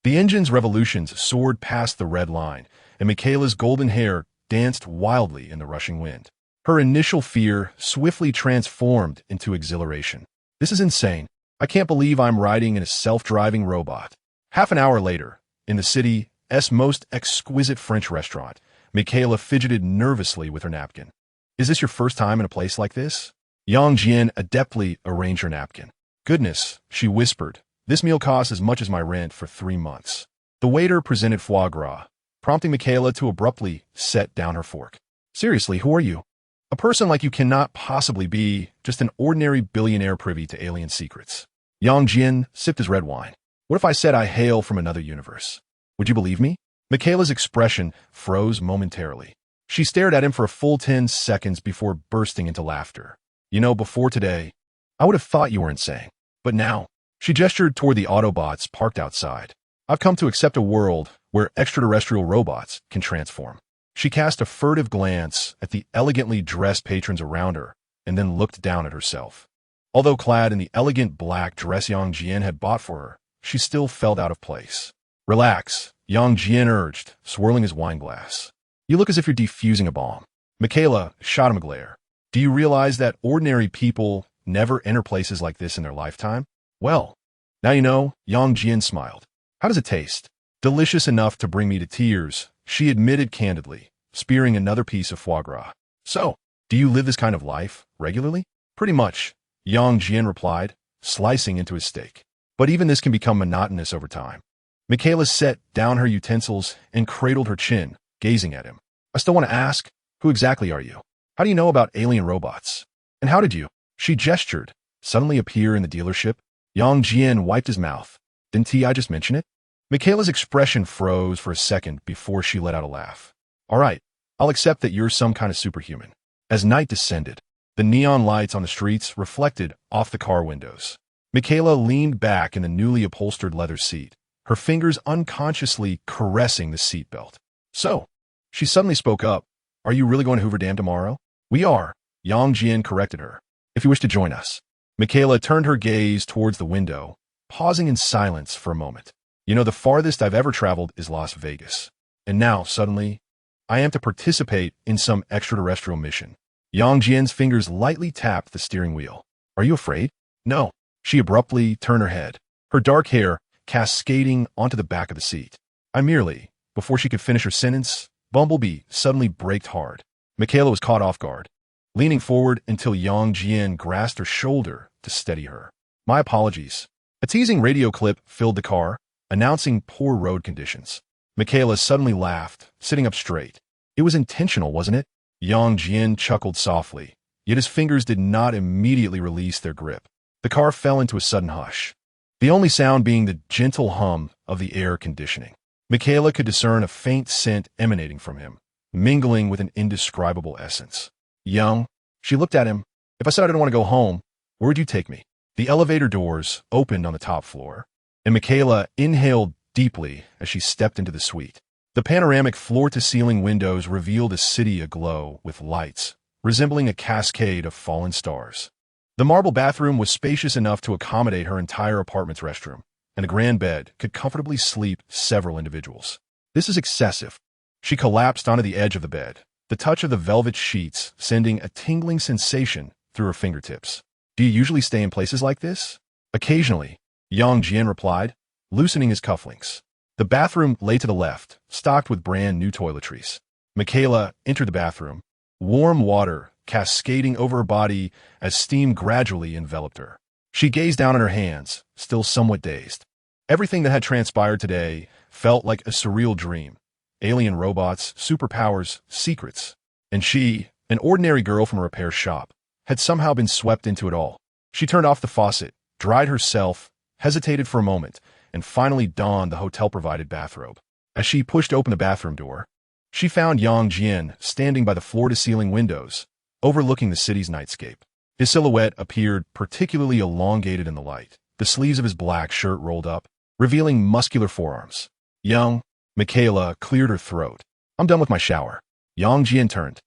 The engine's revolutions soared past the red line, and Michaela's golden hair danced wildly in the rushing wind. Her initial fear swiftly transformed into exhilaration. This is insane. I can't believe I'm riding in a self-driving robot. Half an hour later, in the city's most exquisite French restaurant, Michaela fidgeted nervously with her napkin. Is this your first time in a place like this? Jian adeptly arranged her napkin. Goodness, she whispered. This meal costs as much as my rent for 3 months. The waiter presented foie gras, prompting Michaela to abruptly set down her fork. Seriously, who are you? A person like you cannot possibly be just an ordinary billionaire privy to alien secrets. Jian sipped his red wine. What if I said I hail from another universe? Would you believe me? Michaela's expression froze momentarily. She stared at him for a full 10 seconds before bursting into laughter. You know, before today, I would have thought you were insane. But now, she gestured toward the Autobots parked outside. I've come to accept a world where extraterrestrial robots can transform. She cast a furtive glance at the elegantly dressed patrons around her and then looked down at herself. Although clad in the elegant black dress Jian had bought for her, she still felt out of place. Relax, Jian urged, swirling his wine glass. You look as if you're defusing a bomb. Michaela shot him a glare. Do you realize that ordinary people never enter places like this in their lifetime? Well, now you know, Jian smiled. How does it taste? Delicious enough to bring me to tears, she admitted candidly, spearing another piece of foie gras. So, do you live this kind of life regularly? Pretty much, Jian replied, slicing into his steak. But even this can become monotonous over time. Michaela set down her utensils and cradled her chin, gazing at him. I still want to ask, who exactly are you? How do you know about alien robots? And how did you, she gestured, suddenly appear in the dealership? Jian wiped his mouth. Didn't I just mention it? Michaela's expression froze for a second before she let out a laugh. All right, I'll accept that you're some kind of superhuman. As night descended, the neon lights on the streets reflected off the car windows. Michaela leaned back in the newly upholstered leather seat, her fingers unconsciously caressing the seatbelt. So, she suddenly spoke up. Are you really going to Hoover Dam tomorrow? We are, Jian corrected her. If you wish to join us. Michaela turned her gaze towards the window, pausing in silence for a moment. You know, the farthest I've ever traveled is Las Vegas. And now, suddenly, I am to participate in some extraterrestrial mission. Jian's fingers lightly tapped the steering wheel. Are you afraid? No. She abruptly turned her head, her dark hair cascading onto the back of the seat. I merely, before she could finish her sentence, Bumblebee suddenly braked hard. Michaela was caught off guard, leaning forward until Jian grasped her shoulder to steady her. My apologies. A teasing radio clip filled the car, announcing poor road conditions. Michaela suddenly laughed, sitting up straight. It was intentional, wasn't it? Jian chuckled softly, yet his fingers did not immediately release their grip. The car fell into a sudden hush, the only sound being the gentle hum of the air conditioning. Michaela could discern a faint scent emanating from him, mingling with an indescribable essence. Young, she looked at him. If I said I didn't want to go home, where would you take me? The elevator doors opened on the top floor, and Michaela inhaled deeply as she stepped into the suite. The panoramic floor-to-ceiling windows revealed a city aglow with lights, resembling a cascade of fallen stars. The marble bathroom was spacious enough to accommodate her entire apartment's restroom, and a grand bed could comfortably sleep several individuals. This is excessive. She collapsed onto the edge of the bed, the touch of the velvet sheets sending a tingling sensation through her fingertips. Do you usually stay in places like this? Occasionally, Jian replied, loosening his cufflinks. The bathroom lay to the left, stocked with brand new toiletries. Michaela entered the bathroom, warm water cascading over her body as steam gradually enveloped her. She gazed down at her hands, still somewhat dazed. Everything that had transpired today felt like a surreal dream. Alien robots, superpowers, secrets. And she, an ordinary girl from a repair shop, had somehow been swept into it all. She turned off the faucet, dried herself, hesitated for a moment, and finally donned the hotel-provided bathrobe. As she pushed open the bathroom door, she found Jian standing by the floor-to-ceiling windows, overlooking the city's nightscape. His silhouette appeared particularly elongated in the light, the sleeves of his black shirt rolled up, revealing muscular forearms. Young, Michaela cleared her throat. I'm done with my shower. Jian turned,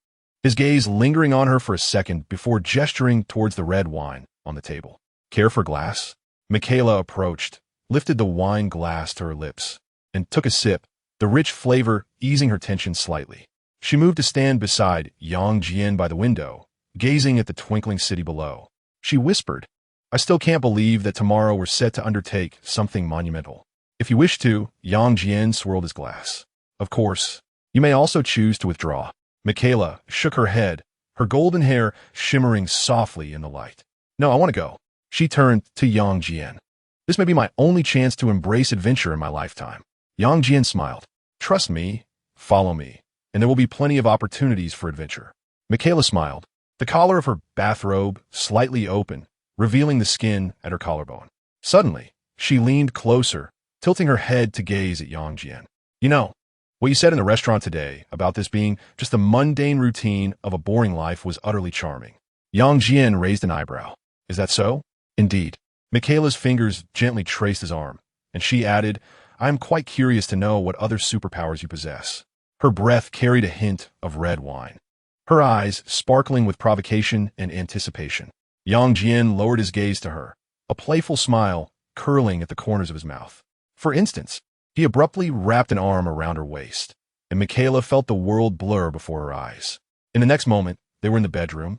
his gaze lingering on her for a second before gesturing towards the red wine on the table. Care for glass? Michaela approached, lifted the wine glass to her lips, and took a sip, the rich flavor easing her tension slightly. She moved to stand beside Jian by the window, gazing at the twinkling city below. She whispered, I still can't believe that tomorrow we're set to undertake something monumental. If you wish to, Jian swirled his glass. Of course, you may also choose to withdraw. Michaela shook her head, her golden hair shimmering softly in the light. No, I want to go. She turned to Jian. This may be my only chance to embrace adventure in my lifetime. Jian smiled. Trust me, follow me, and there will be plenty of opportunities for adventure. Michaela smiled, the collar of her bathrobe slightly open, revealing the skin at her collarbone. Suddenly, she leaned closer, tilting her head to gaze at Jian. You know, what you said in the restaurant today about this being just a mundane routine of a boring life was utterly charming. Jian raised an eyebrow. Is that so? Indeed. Michaela's fingers gently traced his arm, and she added, I am quite curious to know what other superpowers you possess. Her breath carried a hint of red wine, her eyes sparkling with provocation and anticipation. Jian lowered his gaze to her, a playful smile curling at the corners of his mouth. For instance, he abruptly wrapped an arm around her waist, and Michaela felt the world blur before her eyes. In the next moment, they were in the bedroom,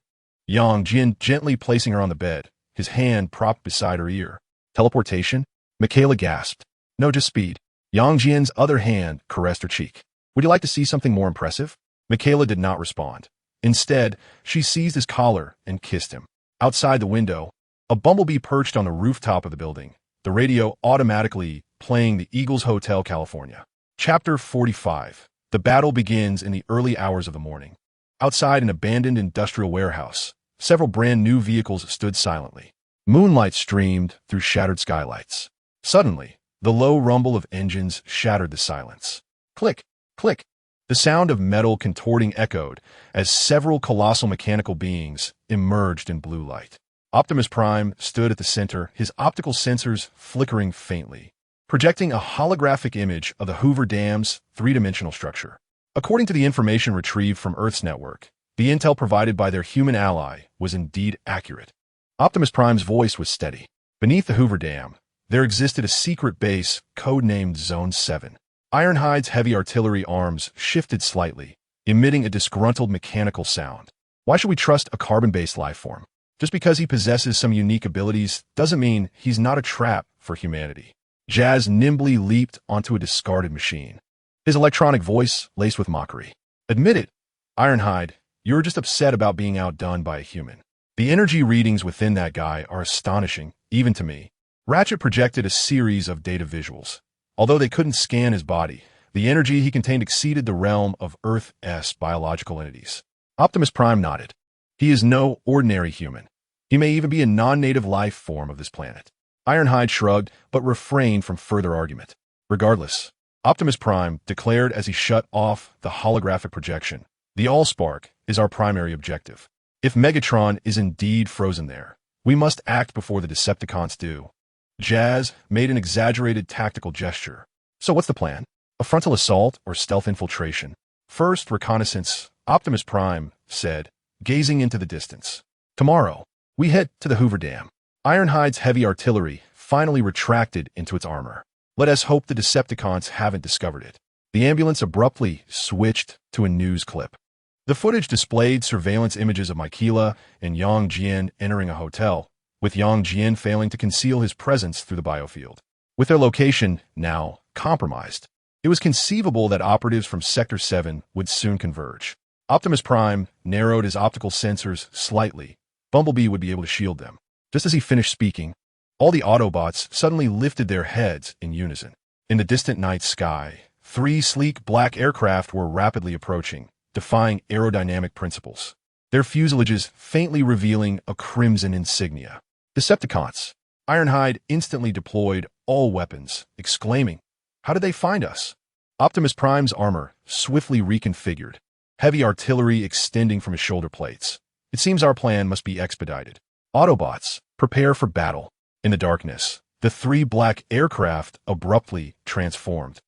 Jian gently placing her on the bed, his hand propped beside her ear. Teleportation? Michaela gasped. No, just speed. Jian's other hand caressed her cheek. Would you like to see something more impressive? Michaela did not respond. Instead, she seized his collar and kissed him. Outside the window, a bumblebee perched on the rooftop of the building, the radio automatically playing the Eagles Hotel, California. Chapter 45. The battle begins in the early hours of the morning. Outside an abandoned industrial warehouse, several brand new vehicles stood silently. Moonlight streamed through shattered skylights. Suddenly, the low rumble of engines shattered the silence. Click, click. The sound of metal contorting echoed as several colossal mechanical beings emerged in blue light. Optimus Prime stood at the center, his optical sensors flickering faintly, projecting a holographic image of the Hoover Dam's three-dimensional structure. According to the information retrieved from Earth's network, The intel provided by their human ally was indeed accurate. Optimus Prime's voice was steady. Beneath the Hoover Dam, there existed a secret base codenamed Zone 7. Ironhide's heavy artillery arms shifted slightly, emitting a disgruntled mechanical sound. Why should we trust a carbon-based life form? Just because he possesses some unique abilities doesn't mean he's not a trap for humanity. Jazz nimbly leaped onto a discarded machine, his electronic voice laced with mockery. Admit it, Ironhide, you're just upset about being outdone by a human. The energy readings within that guy are astonishing, even to me. Ratchet projected a series of data visuals. Although they couldn't scan his body, the energy he contained exceeded the realm of Earth's biological entities. Optimus Prime nodded. He is no ordinary human. He may even be a non-native life form of this planet. Ironhide shrugged, but refrained from further argument. Regardless, Optimus Prime declared as he shut off the holographic projection, the Allspark is our primary objective. If Megatron is indeed frozen there, we must act before the Decepticons do. Jazz made an exaggerated tactical gesture. So what's the plan? A frontal assault or stealth infiltration? First, reconnaissance, Optimus Prime said, gazing into the distance. Tomorrow, we head to the Hoover Dam. Ironhide's heavy artillery finally retracted into its armor. Let us hope the Decepticons haven't discovered it. The ambulance abruptly switched to a news clip. The footage displayed surveillance images of Michaela and young Jian entering a hotel, with young Jian failing to conceal his presence through the biofield. With their location now compromised, it was conceivable that operatives from Sector 7 would soon converge. Optimus Prime narrowed his optical sensors slightly. Bumblebee would be able to shield them. Just as he finished speaking, all the Autobots suddenly lifted their heads in unison. In the distant night sky, 3 sleek black aircraft were rapidly approaching, defying aerodynamic principles, their fuselages faintly revealing a crimson insignia. Decepticons. Ironhide instantly deployed all weapons, exclaiming, "How did they find us?" Optimus Prime's armor swiftly reconfigured, heavy artillery extending from his shoulder plates. It seems our plan must be expedited. Autobots, prepare for battle. In the darkness, the 3 black aircraft abruptly transformed,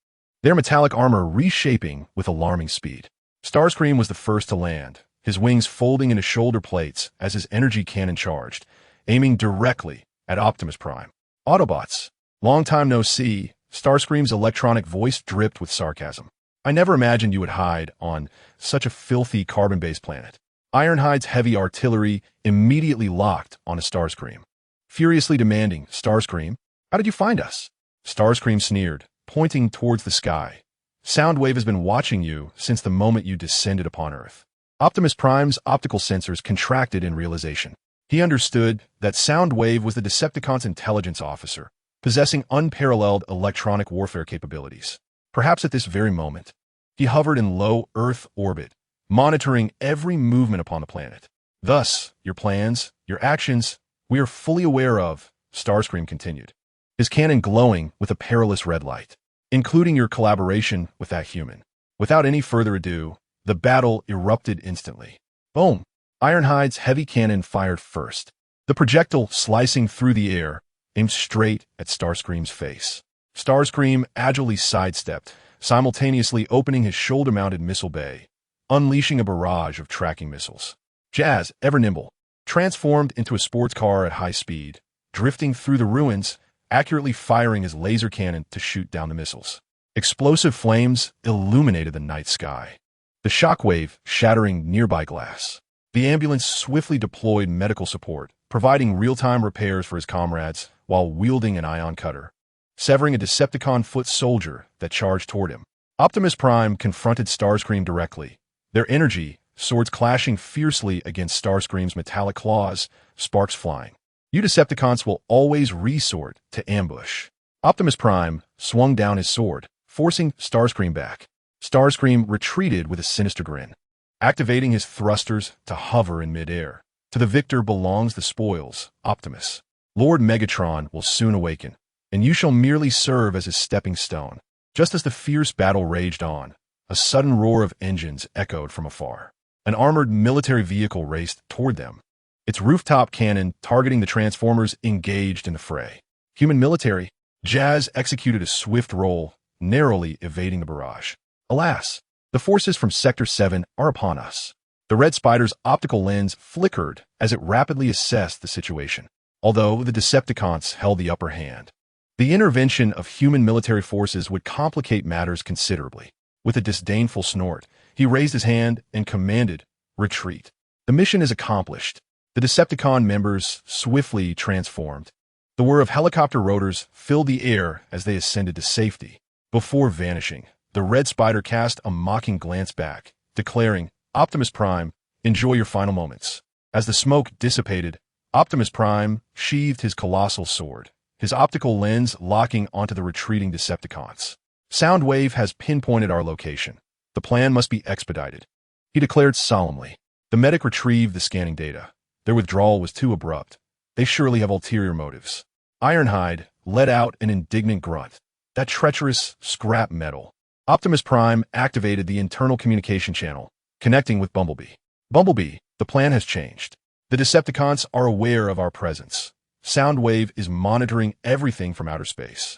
their metallic armor reshaping with alarming speed. Starscream was the first to land, his wings folding into shoulder plates as his energy cannon charged, aiming directly at Optimus Prime. Autobots, long time no see, Starscream's electronic voice dripped with sarcasm. I never imagined you would hide on such a filthy carbon-based planet. Ironhide's heavy artillery immediately locked onto Starscream, furiously demanding, "Starscream, how did you find us?" Starscream sneered, pointing towards the sky. "Soundwave has been watching you since the moment you descended upon Earth." Optimus Prime's optical sensors contracted in realization. He understood that Soundwave was the Decepticons' intelligence officer, possessing unparalleled electronic warfare capabilities. Perhaps at this very moment, he hovered in low Earth orbit, monitoring every movement upon the planet. "Thus, your plans, your actions, we are fully aware of," Starscream continued, his cannon glowing with a perilous red light, "including your collaboration with that human." Without any further ado, the battle erupted instantly. Boom! Ironhide's heavy cannon fired first, the projectile slicing through the air, aimed straight at Starscream's face. Starscream agilely sidestepped, simultaneously opening his shoulder-mounted missile bay, unleashing a barrage of tracking missiles. Jazz, ever nimble, transformed into a sports car at high speed, drifting through the ruins, accurately firing his laser cannon to shoot down the missiles. Explosive flames illuminated the night sky, the shockwave shattering nearby glass. The ambulance swiftly deployed medical support, providing real-time repairs for his comrades while wielding an ion cutter, severing a Decepticon foot soldier that charged toward him. Optimus Prime confronted Starscream directly, their energy, swords clashing fiercely against Starscream's metallic claws, sparks flying. "You Decepticons will always resort to ambush." Optimus Prime swung down his sword, forcing Starscream back. Starscream retreated with a sinister grin, activating his thrusters to hover in midair. "To the victor belongs the spoils, Optimus. Lord Megatron will soon awaken, and you shall merely serve as his stepping stone." Just as the fierce battle raged on, a sudden roar of engines echoed from afar. An armored military vehicle raced toward them, its rooftop cannon targeting the Transformers engaged in the fray. Human military. Jazz executed a swift roll, narrowly evading the barrage. "Alas, the forces from Sector 7 are upon us." The red spider's optical lens flickered as it rapidly assessed the situation, although the Decepticons held the upper hand. The intervention of human military forces would complicate matters considerably. With a disdainful snort, he raised his hand and commanded, "Retreat." The mission is accomplished. The Decepticon members swiftly transformed. The whir of helicopter rotors filled the air as they ascended to safety. Before vanishing, the red spider cast a mocking glance back, declaring, "Optimus Prime, enjoy your final moments." As the smoke dissipated, Optimus Prime sheathed his colossal sword, his optical lens locking onto the retreating Decepticons. "Soundwave has pinpointed our location. The plan must be expedited," he declared solemnly. The medic retrieved the scanning data. Their withdrawal was too abrupt. They surely have ulterior motives. Ironhide let out an indignant grunt. That treacherous scrap metal. Optimus Prime activated the internal communication channel, connecting with Bumblebee. "Bumblebee, the plan has changed. The Decepticons are aware of our presence. Soundwave is monitoring everything from outer space.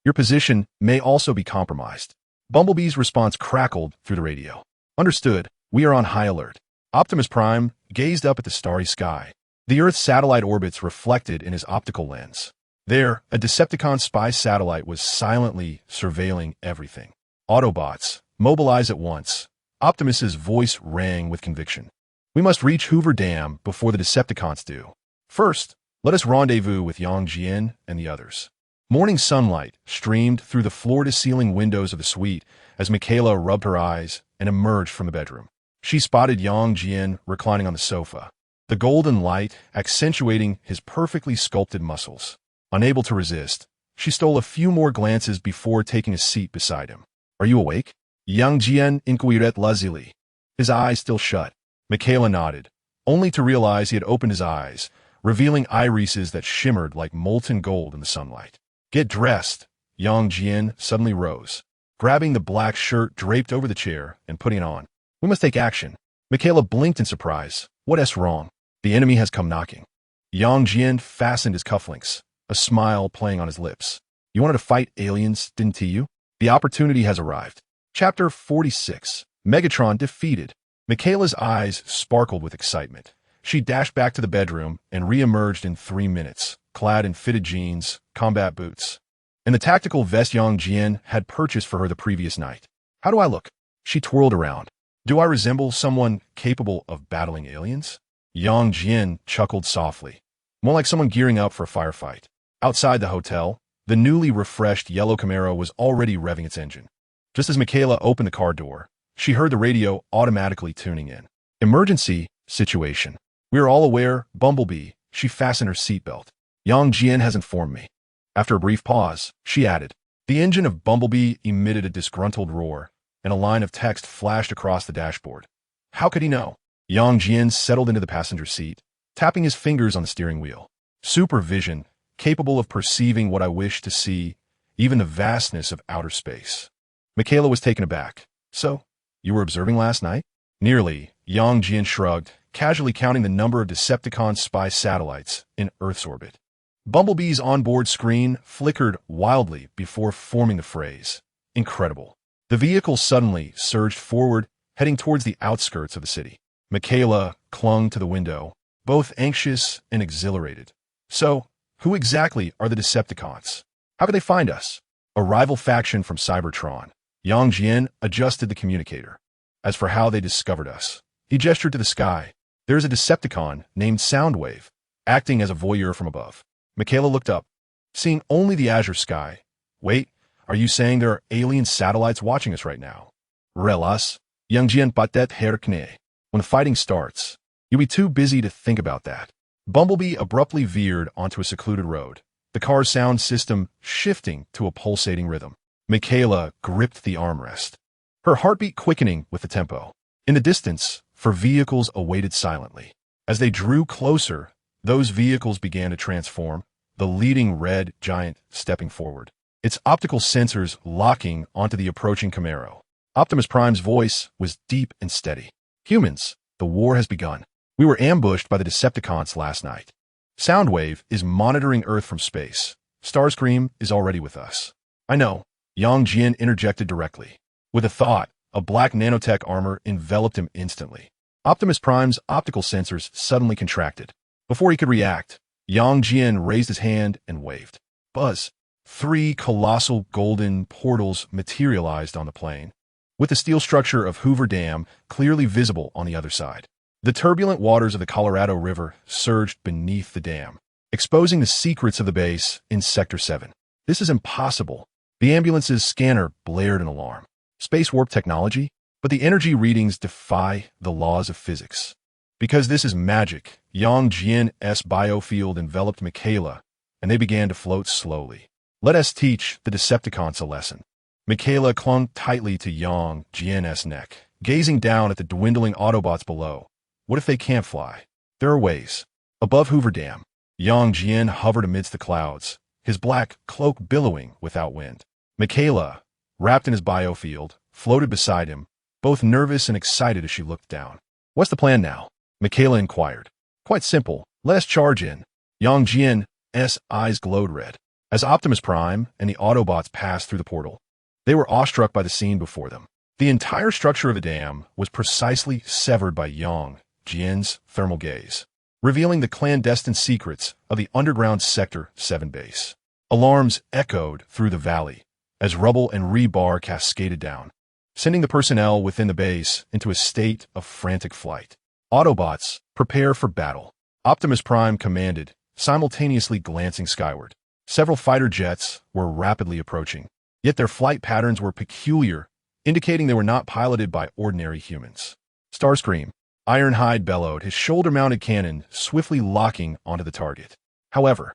Your position may also be compromised." Bumblebee's response crackled through the radio. "Understood. We are on high alert." Optimus Prime gazed up at the starry sky. The Earth's satellite orbits reflected in his optical lens. There, a Decepticon spy satellite was silently surveilling everything. "Autobots, mobilize at once." Optimus's voice rang with conviction. "We must reach Hoover Dam before the Decepticons do. First, let us rendezvous with Jian and the others." Morning sunlight streamed through the floor-to-ceiling windows of the suite as Michaela rubbed her eyes and emerged from the bedroom. She spotted Jian reclining on the sofa, the golden light accentuating his perfectly sculpted muscles. Unable to resist, she stole a few more glances before taking a seat beside him. "Are you awake?" Jian inquired lazily, his eyes still shut. Michaela nodded, only to realize he had opened his eyes, revealing irises that shimmered like molten gold in the sunlight. "Get dressed." Jian suddenly rose, grabbing the black shirt draped over the chair and putting it on. "We must take action." Michaela blinked in surprise. "What's wrong?" "The enemy has come knocking." Jian fastened his cufflinks, a smile playing on his lips. "You wanted to fight aliens, didn't you? The opportunity has arrived." Chapter 46. Megatron defeated. Michaela's eyes sparkled with excitement. She dashed back to the bedroom and re-emerged in 3 minutes, clad in fitted jeans, combat boots, and the tactical vest Jian had purchased for her the previous night. "How do I look?" She twirled around. "Do I resemble someone capable of battling aliens?" Jian chuckled softly, more like someone gearing up for a firefight. Outside the hotel, the newly refreshed yellow Camaro was already revving its engine. Just as Michaela opened the car door, she heard the radio automatically tuning in. "Emergency situation. We are all aware, Bumblebee." She fastened her seatbelt. "Jian has informed me." After a brief pause, she added, The engine of Bumblebee emitted a disgruntled roar, and a line of text flashed across the dashboard. How could he know? Jian settled into the passenger seat, tapping his fingers on the steering wheel. Supervision, capable of perceiving what I wish to see, even the vastness of outer space. Michaela was taken aback. So, you were observing last night? Nearly, Jian shrugged, casually counting the number of Decepticon spy satellites in Earth's orbit. Bumblebee's onboard screen flickered wildly before forming the phrase, incredible. The vehicle suddenly surged forward, heading towards the outskirts of the city. Michaela clung to the window, both anxious and exhilarated. So, who exactly are the Decepticons? How could they find us? A rival faction from Cybertron. Jian adjusted the communicator. As for how they discovered us, he gestured to the sky. There is a Decepticon named Soundwave, acting as a voyeur from above. Michaela looked up, seeing only the azure sky. Wait, are you saying there are alien satellites watching us right now? Relas, Jian patet herkne. When the fighting starts, you'll be too busy to think about that. Bumblebee abruptly veered onto a secluded road, the car's sound system shifting to a pulsating rhythm. Michaela gripped the armrest, her heartbeat quickening with the tempo. In the distance, four vehicles awaited silently. As they drew closer, those vehicles began to transform, the leading red giant stepping forward, its optical sensors locking onto the approaching Camaro. Optimus Prime's voice was deep and steady. Humans, the war has begun. We were ambushed by the Decepticons last night. Soundwave is monitoring Earth from space. Starscream is already with us. I know. Jian interjected directly. With a thought, a black nanotech armor enveloped him instantly. Optimus Prime's optical sensors suddenly contracted. Before he could react, Jian raised his hand and waved. Buzz. 3 colossal golden portals materialized on the plane, with the steel structure of Hoover Dam clearly visible on the other side. The turbulent waters of the Colorado River surged beneath the dam, exposing the secrets of the base in Sector 7. This is impossible. The ambulance's scanner blared an alarm. Space warp technology? But the energy readings defy the laws of physics. Because this is magic, Jian's biofield enveloped Michaela, and they began to float slowly. Let us teach the Decepticons a lesson. Michaela clung tightly to Jian's neck, gazing down at the dwindling Autobots below. What if they can't fly? There are ways. Above Hoover Dam, Jian hovered amidst the clouds, his black cloak billowing without wind. Michaela, wrapped in his biofield, floated beside him, both nervous and excited as she looked down. What's the plan now? Michaela inquired. Quite simple. Let us charge in. Jian's eyes glowed red. As Optimus Prime and the Autobots passed through the portal, they were awestruck by the scene before them. The entire structure of the dam was precisely severed by Jian's thermal gaze, revealing the clandestine secrets of the underground Sector 7 base. Alarms echoed through the valley as rubble and rebar cascaded down, sending the personnel within the base into a state of frantic flight. Autobots, prepare for battle. Optimus Prime commanded, simultaneously glancing skyward. Several fighter jets were rapidly approaching, yet their flight patterns were peculiar, indicating they were not piloted by ordinary humans. Starscream, Ironhide bellowed, his shoulder-mounted cannon swiftly locking onto the target. However,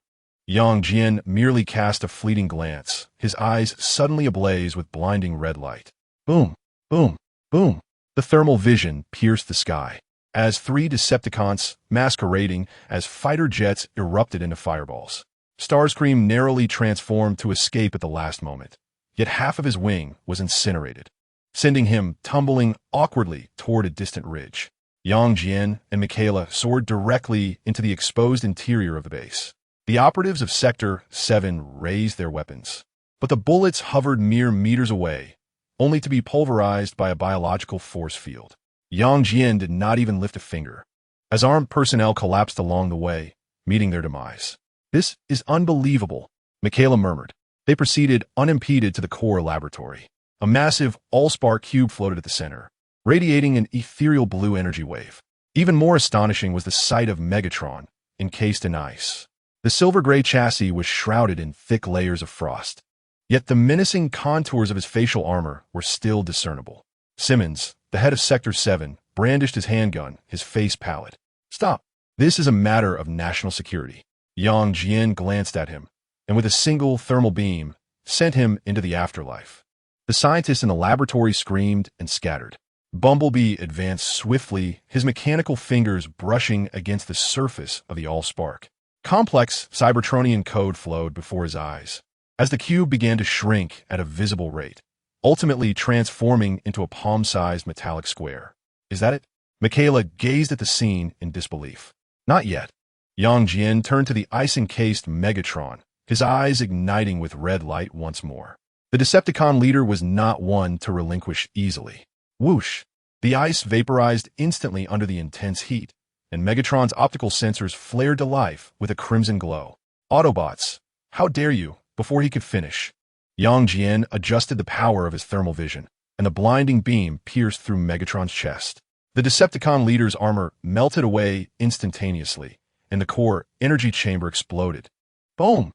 Jian merely cast a fleeting glance, his eyes suddenly ablaze with blinding red light. Boom, boom, boom. The thermal vision pierced the sky, as 3 Decepticons, masquerading as fighter jets, erupted into fireballs. Starscream narrowly transformed to escape at the last moment, yet half of his wing was incinerated, sending him tumbling awkwardly toward a distant ridge. Jian and Michaela soared directly into the exposed interior of the base. The operatives of Sector 7 raised their weapons, but the bullets hovered mere meters away, only to be pulverized by a biological force field. Jian did not even lift a finger, as armed personnel collapsed along the way, meeting their demise. This is unbelievable, Michaela murmured. They proceeded unimpeded to the core laboratory. A massive all-spark cube floated at the center, radiating an ethereal blue energy wave. Even more astonishing was the sight of Megatron, encased in ice. The silver-gray chassis was shrouded in thick layers of frost, yet the menacing contours of his facial armor were still discernible. Simmons, the head of Sector 7, brandished his handgun, his face pallid. Stop. This is a matter of national security. Jian glanced at him, and with a single thermal beam, sent him into the afterlife. The scientists in the laboratory screamed and scattered. Bumblebee advanced swiftly, his mechanical fingers brushing against the surface of the Allspark. Complex Cybertronian code flowed before his eyes, as the cube began to shrink at a visible rate, ultimately transforming into a palm-sized metallic square. Is that it? Michaela gazed at the scene in disbelief. Not yet. Jian turned to the ice-encased Megatron, his eyes igniting with red light once more. The Decepticon leader was not one to relinquish easily. Whoosh! The ice vaporized instantly under the intense heat, and Megatron's optical sensors flared to life with a crimson glow. Autobots, how dare you? Before he could finish, Jian adjusted the power of his thermal vision, and the blinding beam pierced through Megatron's chest. The Decepticon leader's armor melted away instantaneously, and the core energy chamber exploded. Boom!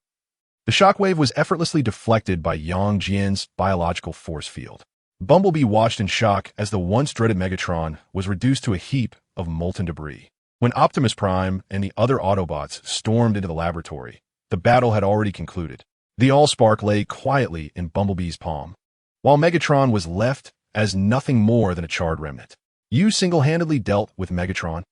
The shockwave was effortlessly deflected by Jian's biological force field. Bumblebee watched in shock as the once dreaded Megatron was reduced to a heap of molten debris. When Optimus Prime and the other Autobots stormed into the laboratory, the battle had already concluded. The Allspark lay quietly in Bumblebee's palm, while Megatron was left as nothing more than a charred remnant. You single-handedly dealt with Megatron?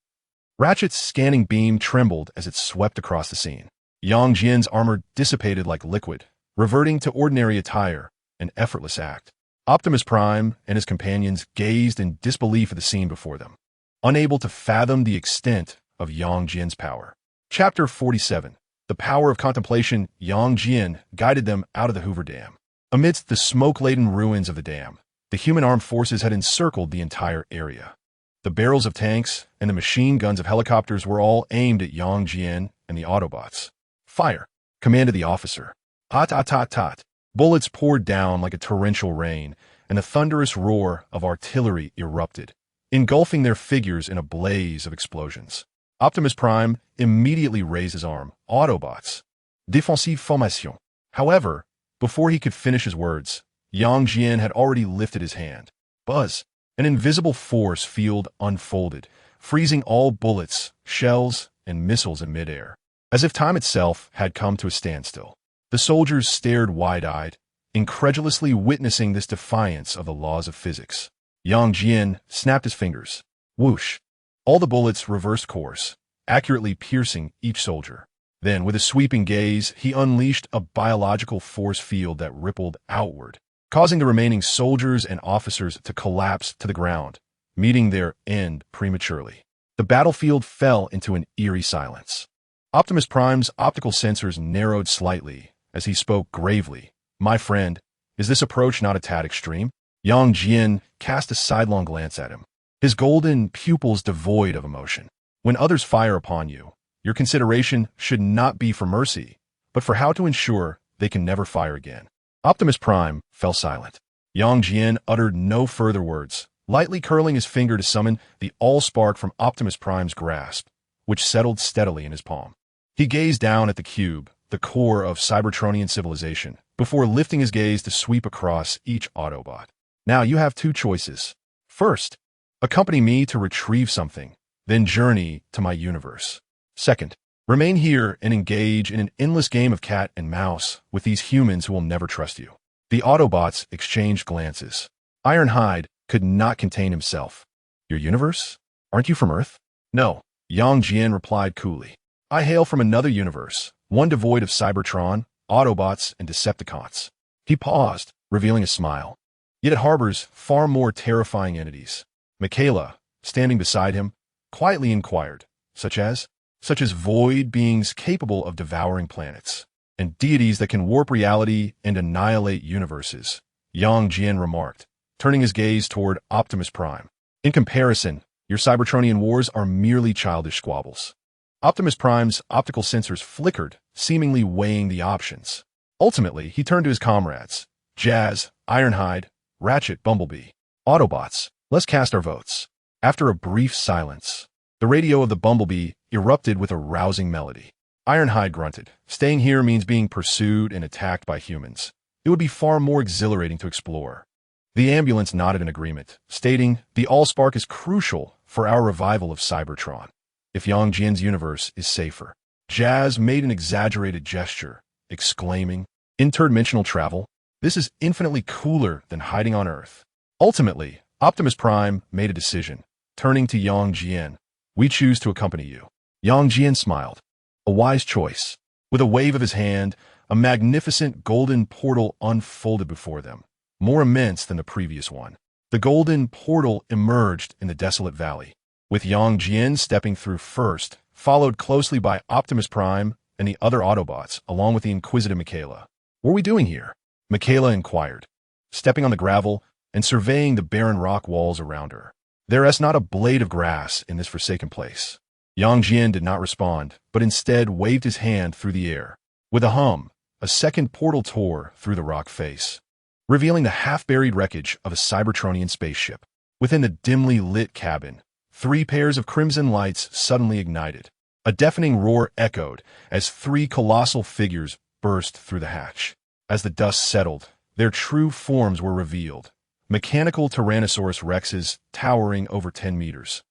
Ratchet's scanning beam trembled as it swept across the scene. Jian's armor dissipated like liquid, reverting to ordinary attire, an effortless act. Optimus Prime and his companions gazed in disbelief at the scene before them, unable to fathom the extent of Jian's power. Chapter 47. The power of contemplation. Jian guided them out of the Hoover Dam. Amidst the smoke-laden ruins of the dam, the human armed forces had encircled the entire area. The barrels of tanks and the machine guns of helicopters were all aimed at Yang Jian and the Autobots. "Fire!" commanded the officer. Tot, tot, tot, tot. Bullets poured down like a torrential rain, and a thunderous roar of artillery erupted, engulfing their figures in a blaze of explosions. Optimus Prime immediately raised his arm. "Autobots. Défensive formation." However, before he could finish his words, Yang Jian had already lifted his hand. Buzz! An invisible force field unfolded, freezing all bullets, shells, and missiles in midair. As if time itself had come to a standstill. The soldiers stared wide-eyed, incredulously witnessing this defiance of the laws of physics. Yang Jian snapped his fingers. Whoosh! All the bullets reversed course, accurately piercing each soldier. Then, with a sweeping gaze, he unleashed a biological force field that rippled outward, causing the remaining soldiers and officers to collapse to the ground, meeting their end prematurely. The battlefield fell into an eerie silence. Optimus Prime's optical sensors narrowed slightly as he spoke gravely. "My friend, is this approach not a tad extreme?" Yang Jian cast a sidelong glance at him, his golden pupils devoid of emotion. "When others fire upon you, your consideration should not be for mercy, but for how to ensure they can never fire again." Optimus Prime fell silent. Yang Jian uttered no further words, lightly curling his finger to summon the All-Spark from Optimus Prime's grasp, which settled steadily in his palm. He gazed down at the cube, the core of Cybertronian civilization, before lifting his gaze to sweep across each Autobot. "Now you have two choices. First, accompany me to retrieve something, then journey to my universe. Second, remain here and engage in an endless game of cat and mouse with these humans who will never trust you." The Autobots exchanged glances. Ironhide could not contain himself. "Your universe? Aren't you from Earth?" "No," Yang Jian replied coolly. "I hail from another universe, one devoid of Cybertron, Autobots, and Decepticons." He paused, revealing a smile. "Yet it harbors far more terrifying entities." Michaela, standing beside him, quietly inquired, Such as void beings capable of devouring planets, and deities that can warp reality and annihilate universes," Yang Jian remarked, turning his gaze toward Optimus Prime. "In comparison, your Cybertronian wars are merely childish squabbles." Optimus Prime's optical sensors flickered, seemingly weighing the options. Ultimately, he turned to his comrades. "Jazz, Ironhide, Ratchet, Bumblebee. Autobots, let's cast our votes." After a brief silence, the radio of the Bumblebee erupted with a rousing melody. Ironhide grunted. "Staying here means being pursued and attacked by humans. It would be far more exhilarating to explore." The ambulance nodded in agreement, stating, "The All-Spark is crucial for our revival of Cybertron. If Yang Jian's universe is safer." Jazz made an exaggerated gesture, exclaiming, "Interdimensional travel? This is infinitely cooler than hiding on Earth." Ultimately, Optimus Prime made a decision, turning to Yang Jian. "We choose to accompany you." Yang Jian smiled. A wise choice. With a wave of his hand, a magnificent golden portal unfolded before them, more immense than the previous one. The golden portal emerged in the desolate valley, with Yang Jian stepping through first, followed closely by Optimus Prime and the other Autobots, along with the inquisitive Michaela. "What are we doing here?" Michaela inquired, stepping on the gravel and surveying the barren rock walls around her. "There is not a blade of grass in this forsaken place." Yang Jian did not respond, but instead waved his hand through the air. With a hum, a second portal tore through the rock face, revealing the half-buried wreckage of a Cybertronian spaceship. Within the dimly lit cabin, 3 pairs of crimson lights suddenly ignited. A deafening roar echoed as 3 colossal figures burst through the hatch. As the dust settled, their true forms were revealed. Mechanical Tyrannosaurus Rexes towering over 10 meters,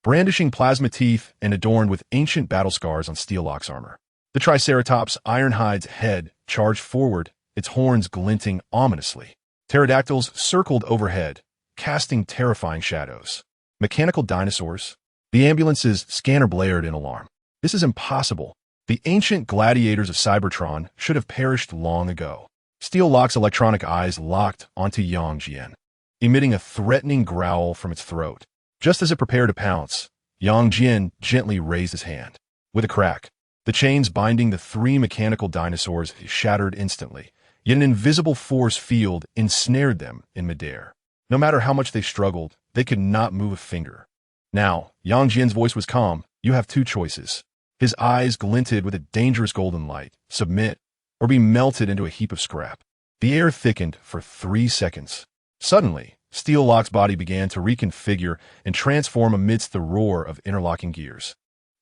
brandishing plasma teeth and adorned with ancient battle scars on Steel-Lock's armor. The Triceratops Ironhide's head charged forward, its horns glinting ominously. Pterodactyls circled overhead, casting terrifying shadows. Mechanical dinosaurs. The ambulance's scanner blared in alarm. "This is impossible. The ancient gladiators of Cybertron should have perished long ago." Steel-Lock's electronic eyes locked onto Yang Jian, emitting a threatening growl from its throat. Just as it prepared to pounce, Yang Jian gently raised his hand. With a crack, the chains binding the 3 mechanical dinosaurs shattered instantly, yet an invisible force field ensnared them in midair. No matter how much they struggled, they could not move a finger. Now, Yang Jian's voice was calm. You have two choices. His eyes glinted with a dangerous golden light. Submit, or be melted into a heap of scrap. The air thickened for 3 seconds. Suddenly, Steel Lock's body began to reconfigure and transform amidst the roar of interlocking gears,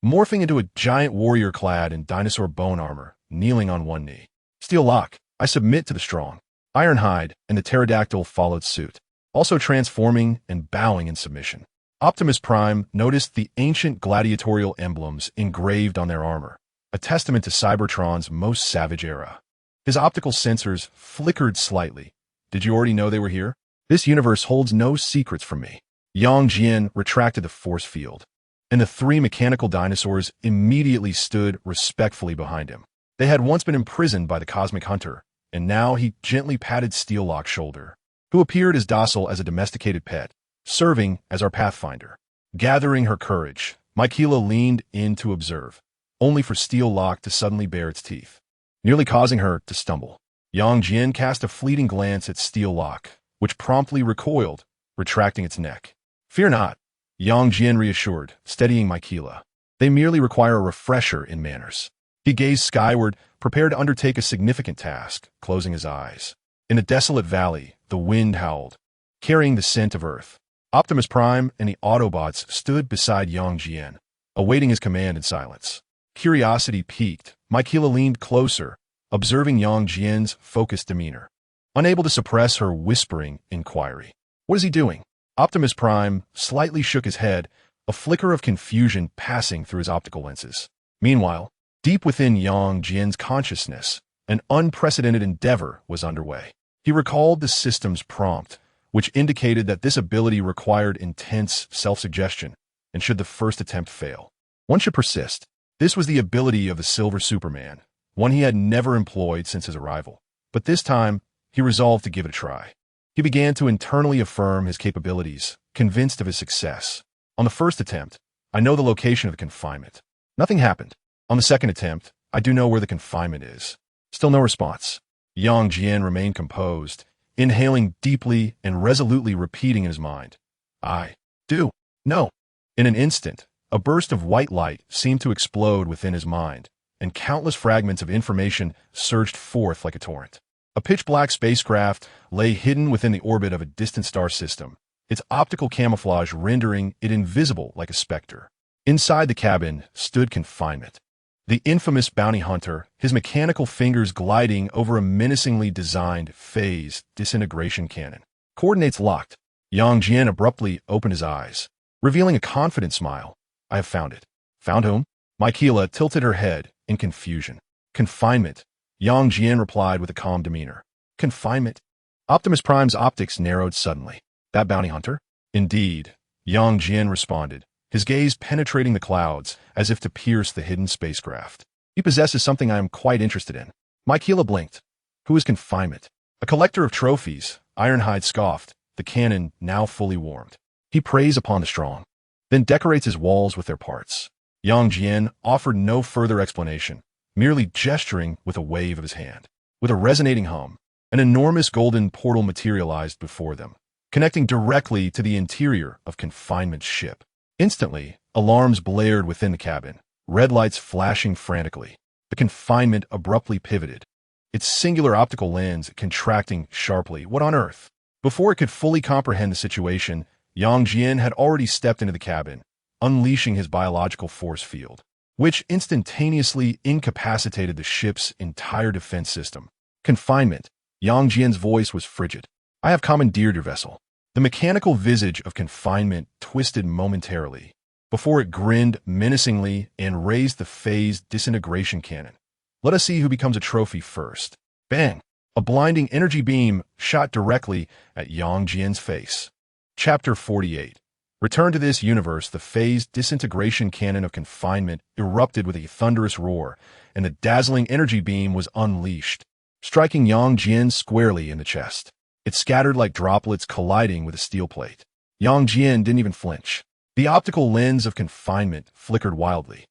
morphing into a giant warrior clad in dinosaur bone armor, kneeling on one knee. Steel Lock, I submit to the strong. Ironhide and the pterodactyl followed suit, also transforming and bowing in submission. Optimus Prime noticed the ancient gladiatorial emblems engraved on their armor, a testament to Cybertron's most savage era. His optical sensors flickered slightly. Did you already know they were here? This universe holds no secrets from me. Yang Jian retracted the force field, and the 3 mechanical dinosaurs immediately stood respectfully behind him. They had once been imprisoned by the Cosmic Hunter, and now he gently patted Steel Lock's shoulder, who appeared as docile as a domesticated pet, serving as our pathfinder. Gathering her courage, Michaela leaned in to observe, only for Steel Lock to suddenly bare its teeth, nearly causing her to stumble. Yang Jian cast a fleeting glance at Steel Lock, which promptly recoiled, retracting its neck. Fear not, Yang Jian reassured, steadying Michaela. They merely require a refresher in manners. He gazed skyward, prepared to undertake a significant task, closing his eyes. In a desolate valley, the wind howled, carrying the scent of earth. Optimus Prime and the Autobots stood beside Yang Jian, awaiting his command in silence. Curiosity piqued, Michaela leaned closer, observing Yang Jian's focused demeanor, unable to suppress her whispering inquiry. What is he doing? Optimus Prime slightly shook his head, a flicker of confusion passing through his optical lenses. Meanwhile, deep within Yang Jian's consciousness, an unprecedented endeavor was underway. He recalled the system's prompt, which indicated that this ability required intense self-suggestion, and should the first attempt fail, one should persist. This was the ability of the Silver Superman, one he had never employed since his arrival. But this time, he resolved to give it a try. He began to internally affirm his capabilities, convinced of his success. On the first attempt, I know the location of the confinement. Nothing happened. On the second attempt, I do know where the confinement is. Still no response. Yang Jian remained composed, inhaling deeply and resolutely repeating in his mind, I do know. In an instant, a burst of white light seemed to explode within his mind, and countless fragments of information surged forth like a torrent. A pitch-black spacecraft lay hidden within the orbit of a distant star system, its optical camouflage rendering it invisible like a specter. Inside the cabin stood confinement. The infamous bounty hunter, his mechanical fingers gliding over a menacingly designed phase disintegration cannon. Coordinates locked. Yang Jian abruptly opened his eyes, revealing a confident smile. I have found it. Found whom? Michaela tilted her head in confusion. Confinement. Yang Jian replied with a calm demeanor. Confinement? Optimus Prime's optics narrowed suddenly. That bounty hunter? Indeed, Yang Jian responded, his gaze penetrating the clouds as if to pierce the hidden spacecraft. He possesses something I am quite interested in. Michaela blinked. Who is Confinement? A collector of trophies, Ironhide scoffed, the cannon now fully warmed. He preys upon the strong, then decorates his walls with their parts. Yang Jian offered no further explanation, merely gesturing with a wave of his hand. With a resonating hum, an enormous golden portal materialized before them, connecting directly to the interior of Confinement's ship. Instantly, alarms blared within the cabin, red lights flashing frantically. The Confinement abruptly pivoted, its singular optical lens contracting sharply. What on earth? Before it could fully comprehend the situation, Yang Jian had already stepped into the cabin, unleashing his biological force field, which instantaneously incapacitated the ship's entire defense system. Confinement. Yang Jian's voice was frigid. I have commandeered your vessel. The mechanical visage of Confinement twisted momentarily, before it grinned menacingly and raised the phased disintegration cannon. Let us see who becomes a trophy first. Bang! A blinding energy beam shot directly at Yang Jian's face. Chapter 48. Return to this universe. The phased disintegration cannon of Confinement erupted with a thunderous roar, and the dazzling energy beam was unleashed, striking Yang Jian squarely in the chest. It scattered like droplets colliding with a steel plate. Yang Jian didn't even flinch. The optical lens of Confinement flickered wildly,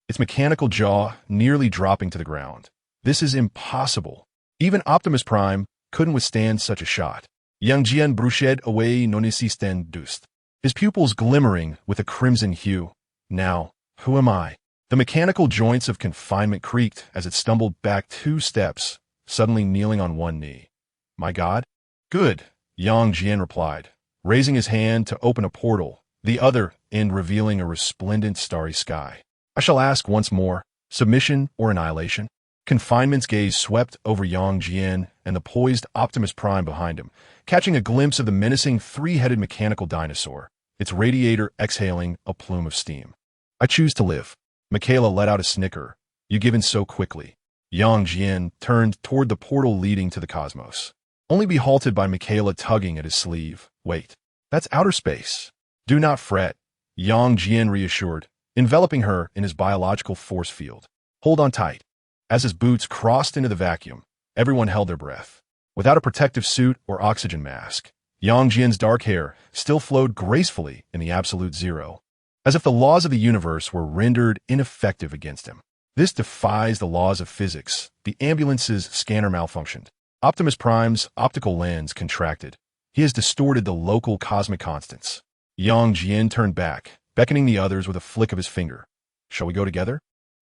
its mechanical jaw nearly dropping to the ground. This is impossible. Even Optimus Prime couldn't withstand such a shot. Yang Jian brushed away non existent dust. his pupils glimmering with a crimson hue. Now, who am I? The mechanical joints of confinement creaked as it stumbled back 2 steps, suddenly kneeling on one knee. My God? Good, Jian replied, raising his hand to open a portal, the other end revealing a resplendent starry sky. I shall ask once more, submission or annihilation? Confinement's gaze swept over Jian and the poised Optimus Prime behind him, catching a glimpse of the menacing 3-headed mechanical dinosaur, its radiator exhaling a plume of steam. I choose to live. Michaela let out a snicker. You give in so quickly. Jian turned toward the portal leading to the cosmos, only be halted by Michaela tugging at his sleeve. Wait, that's outer space. Do not fret, Jian reassured, enveloping her in his biological force field. Hold on tight. As his boots crossed into the vacuum, everyone held their breath. Without a protective suit or oxygen mask, Jian's dark hair still flowed gracefully in the absolute zero, as if the laws of the universe were rendered ineffective against him. This defies the laws of physics. The ambulance's scanner malfunctioned. Optimus Prime's optical lens contracted. He has distorted the local cosmic constants. Jian turned back, beckoning the others with a flick of his finger. Shall we go together?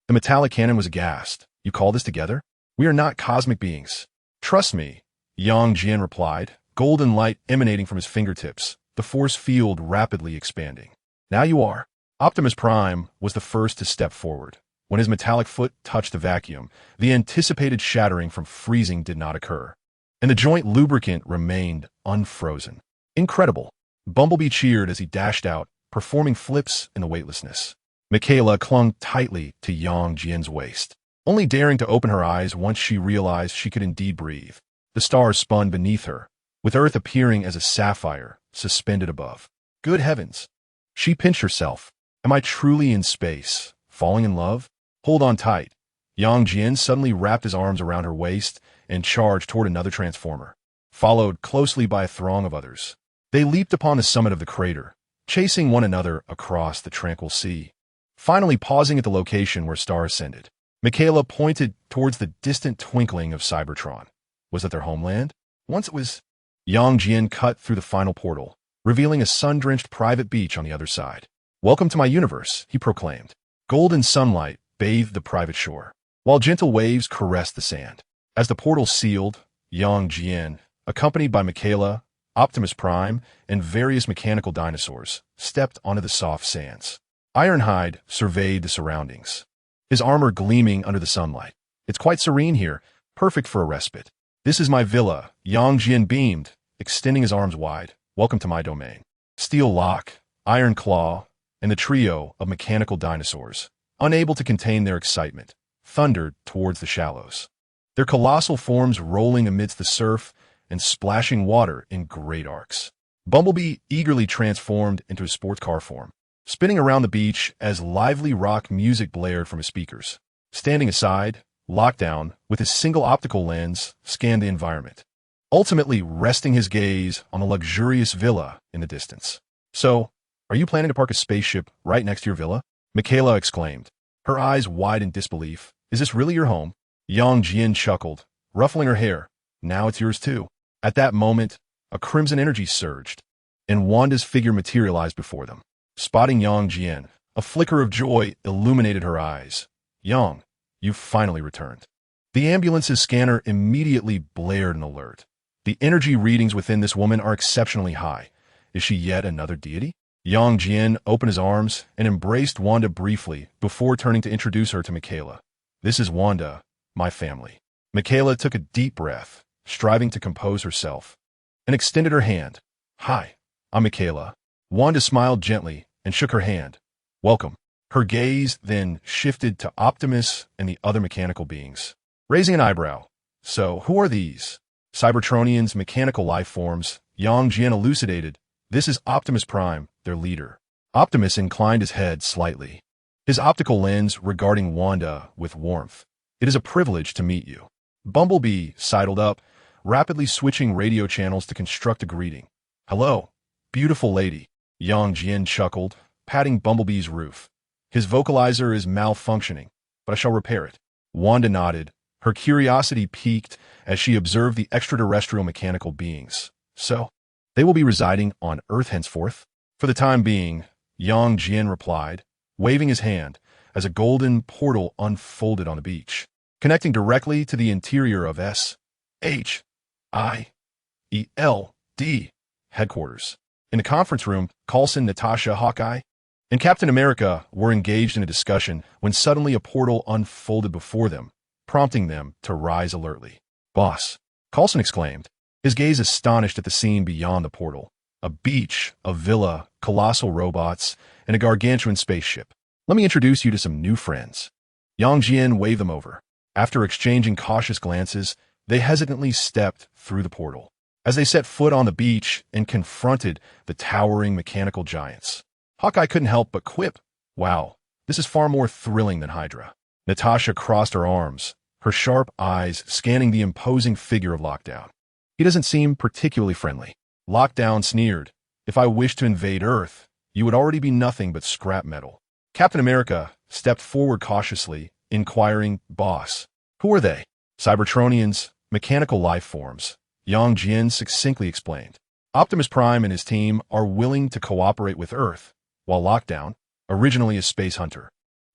The metallic cannon was aghast. You call this together? We are not cosmic beings. Trust me, Jian replied, golden light emanating from his fingertips, the force field rapidly expanding. Now you are. Optimus Prime was the first to step forward. When his metallic foot touched the vacuum, the anticipated shattering from freezing did not occur, and the joint lubricant remained unfrozen. Incredible. Bumblebee cheered as he dashed out, performing flips in the weightlessness. Michaela clung tightly to Jian's waist, only daring to open her eyes once she realized she could indeed breathe. The stars spun beneath her, with Earth appearing as a sapphire suspended above. Good heavens! She pinched herself. Am I truly in space, falling in love? Hold on tight. Jian suddenly wrapped his arms around her waist and charged toward another transformer, followed closely by a throng of others. They leaped upon the summit of the crater, chasing one another across the tranquil sea. Finally pausing at the location where Star ascended, Michaela pointed towards the distant twinkling of Cybertron. Was that their homeland? Once it was. Jian cut through the final portal, revealing a sun-drenched private beach on the other side. Welcome to my universe, he proclaimed. Golden sunlight bathed the private shore, while gentle waves caressed the sand. As the portal sealed, Jian, accompanied by Michaela, Optimus Prime, and various mechanical dinosaurs, stepped onto the soft sands. Ironhide surveyed the surroundings, his armor gleaming under the sunlight. It's quite serene here, perfect for a respite. This is my villa, Jian beamed, extending his arms wide. Welcome to my domain. Steel Lock, Iron Claw, and the trio of mechanical dinosaurs, unable to contain their excitement, thundered towards the shallows, their colossal forms rolling amidst the surf and splashing water in great arcs. Bumblebee eagerly transformed into a sports car form, spinning around the beach as lively rock music blared from his speakers. Standing aside, Lockdown, with his single optical lens, scanned the environment, ultimately resting his gaze on a luxurious villa in the distance. So, are you planning to park a spaceship right next to your villa? Michaela exclaimed, her eyes wide in disbelief. Is this really your home? Jian chuckled, ruffling her hair. Now it's yours too. At that moment, a crimson energy surged, and Wanda's figure materialized before them. Spotting Jian, a flicker of joy illuminated her eyes. Yang, you've finally returned. The ambulance's scanner immediately blared an alert. The energy readings within this woman are exceptionally high. Is she yet another deity? Jian opened his arms and embraced Wanda briefly before turning to introduce her to Michaela. This is Wanda, my family. Michaela took a deep breath, striving to compose herself, and extended her hand. Hi, I'm Michaela. Wanda smiled gently and shook her hand. Welcome. Her gaze then shifted to Optimus and the other mechanical beings, raising an eyebrow. So, who are these? Cybertronians, mechanical life forms, Jian elucidated. This is Optimus Prime, their leader. Optimus inclined his head slightly, his optical lens regarding Wanda with warmth. It is a privilege to meet you. Bumblebee sidled up, rapidly switching radio channels to construct a greeting. Hello, beautiful lady. Jian chuckled, patting Bumblebee's roof. His vocalizer is malfunctioning, but I shall repair it. Wanda nodded, her curiosity piqued as she observed the extraterrestrial mechanical beings. So, they will be residing on Earth henceforth? For the time being, Jian replied, waving his hand as a golden portal unfolded on the beach, connecting directly to the interior of S.H.I.E.L.D. headquarters. In the conference room, Coulson, Natasha, Hawkeye, and Captain America were engaged in a discussion when suddenly a portal unfolded before them, prompting them to rise alertly. "Boss," Coulson exclaimed, his gaze astonished at the scene beyond the portal. A beach, a villa, colossal robots, and a gargantuan spaceship. "Let me introduce you to some new friends." Jian waved them over. After exchanging cautious glances, they hesitantly stepped through the portal. As they set foot on the beach and confronted the towering mechanical giants, Hawkeye couldn't help but quip, "Wow, this is far more thrilling than Hydra." Natasha crossed her arms, her sharp eyes scanning the imposing figure of Lockdown. "He doesn't seem particularly friendly." Lockdown sneered, "If I wished to invade Earth, you would already be nothing but scrap metal." Captain America stepped forward cautiously, inquiring, "Boss, who are they?" "Cybertronians, mechanical life forms," Jian succinctly explained. "Optimus Prime and his team are willing to cooperate with Earth, while Lockdown, originally a space hunter,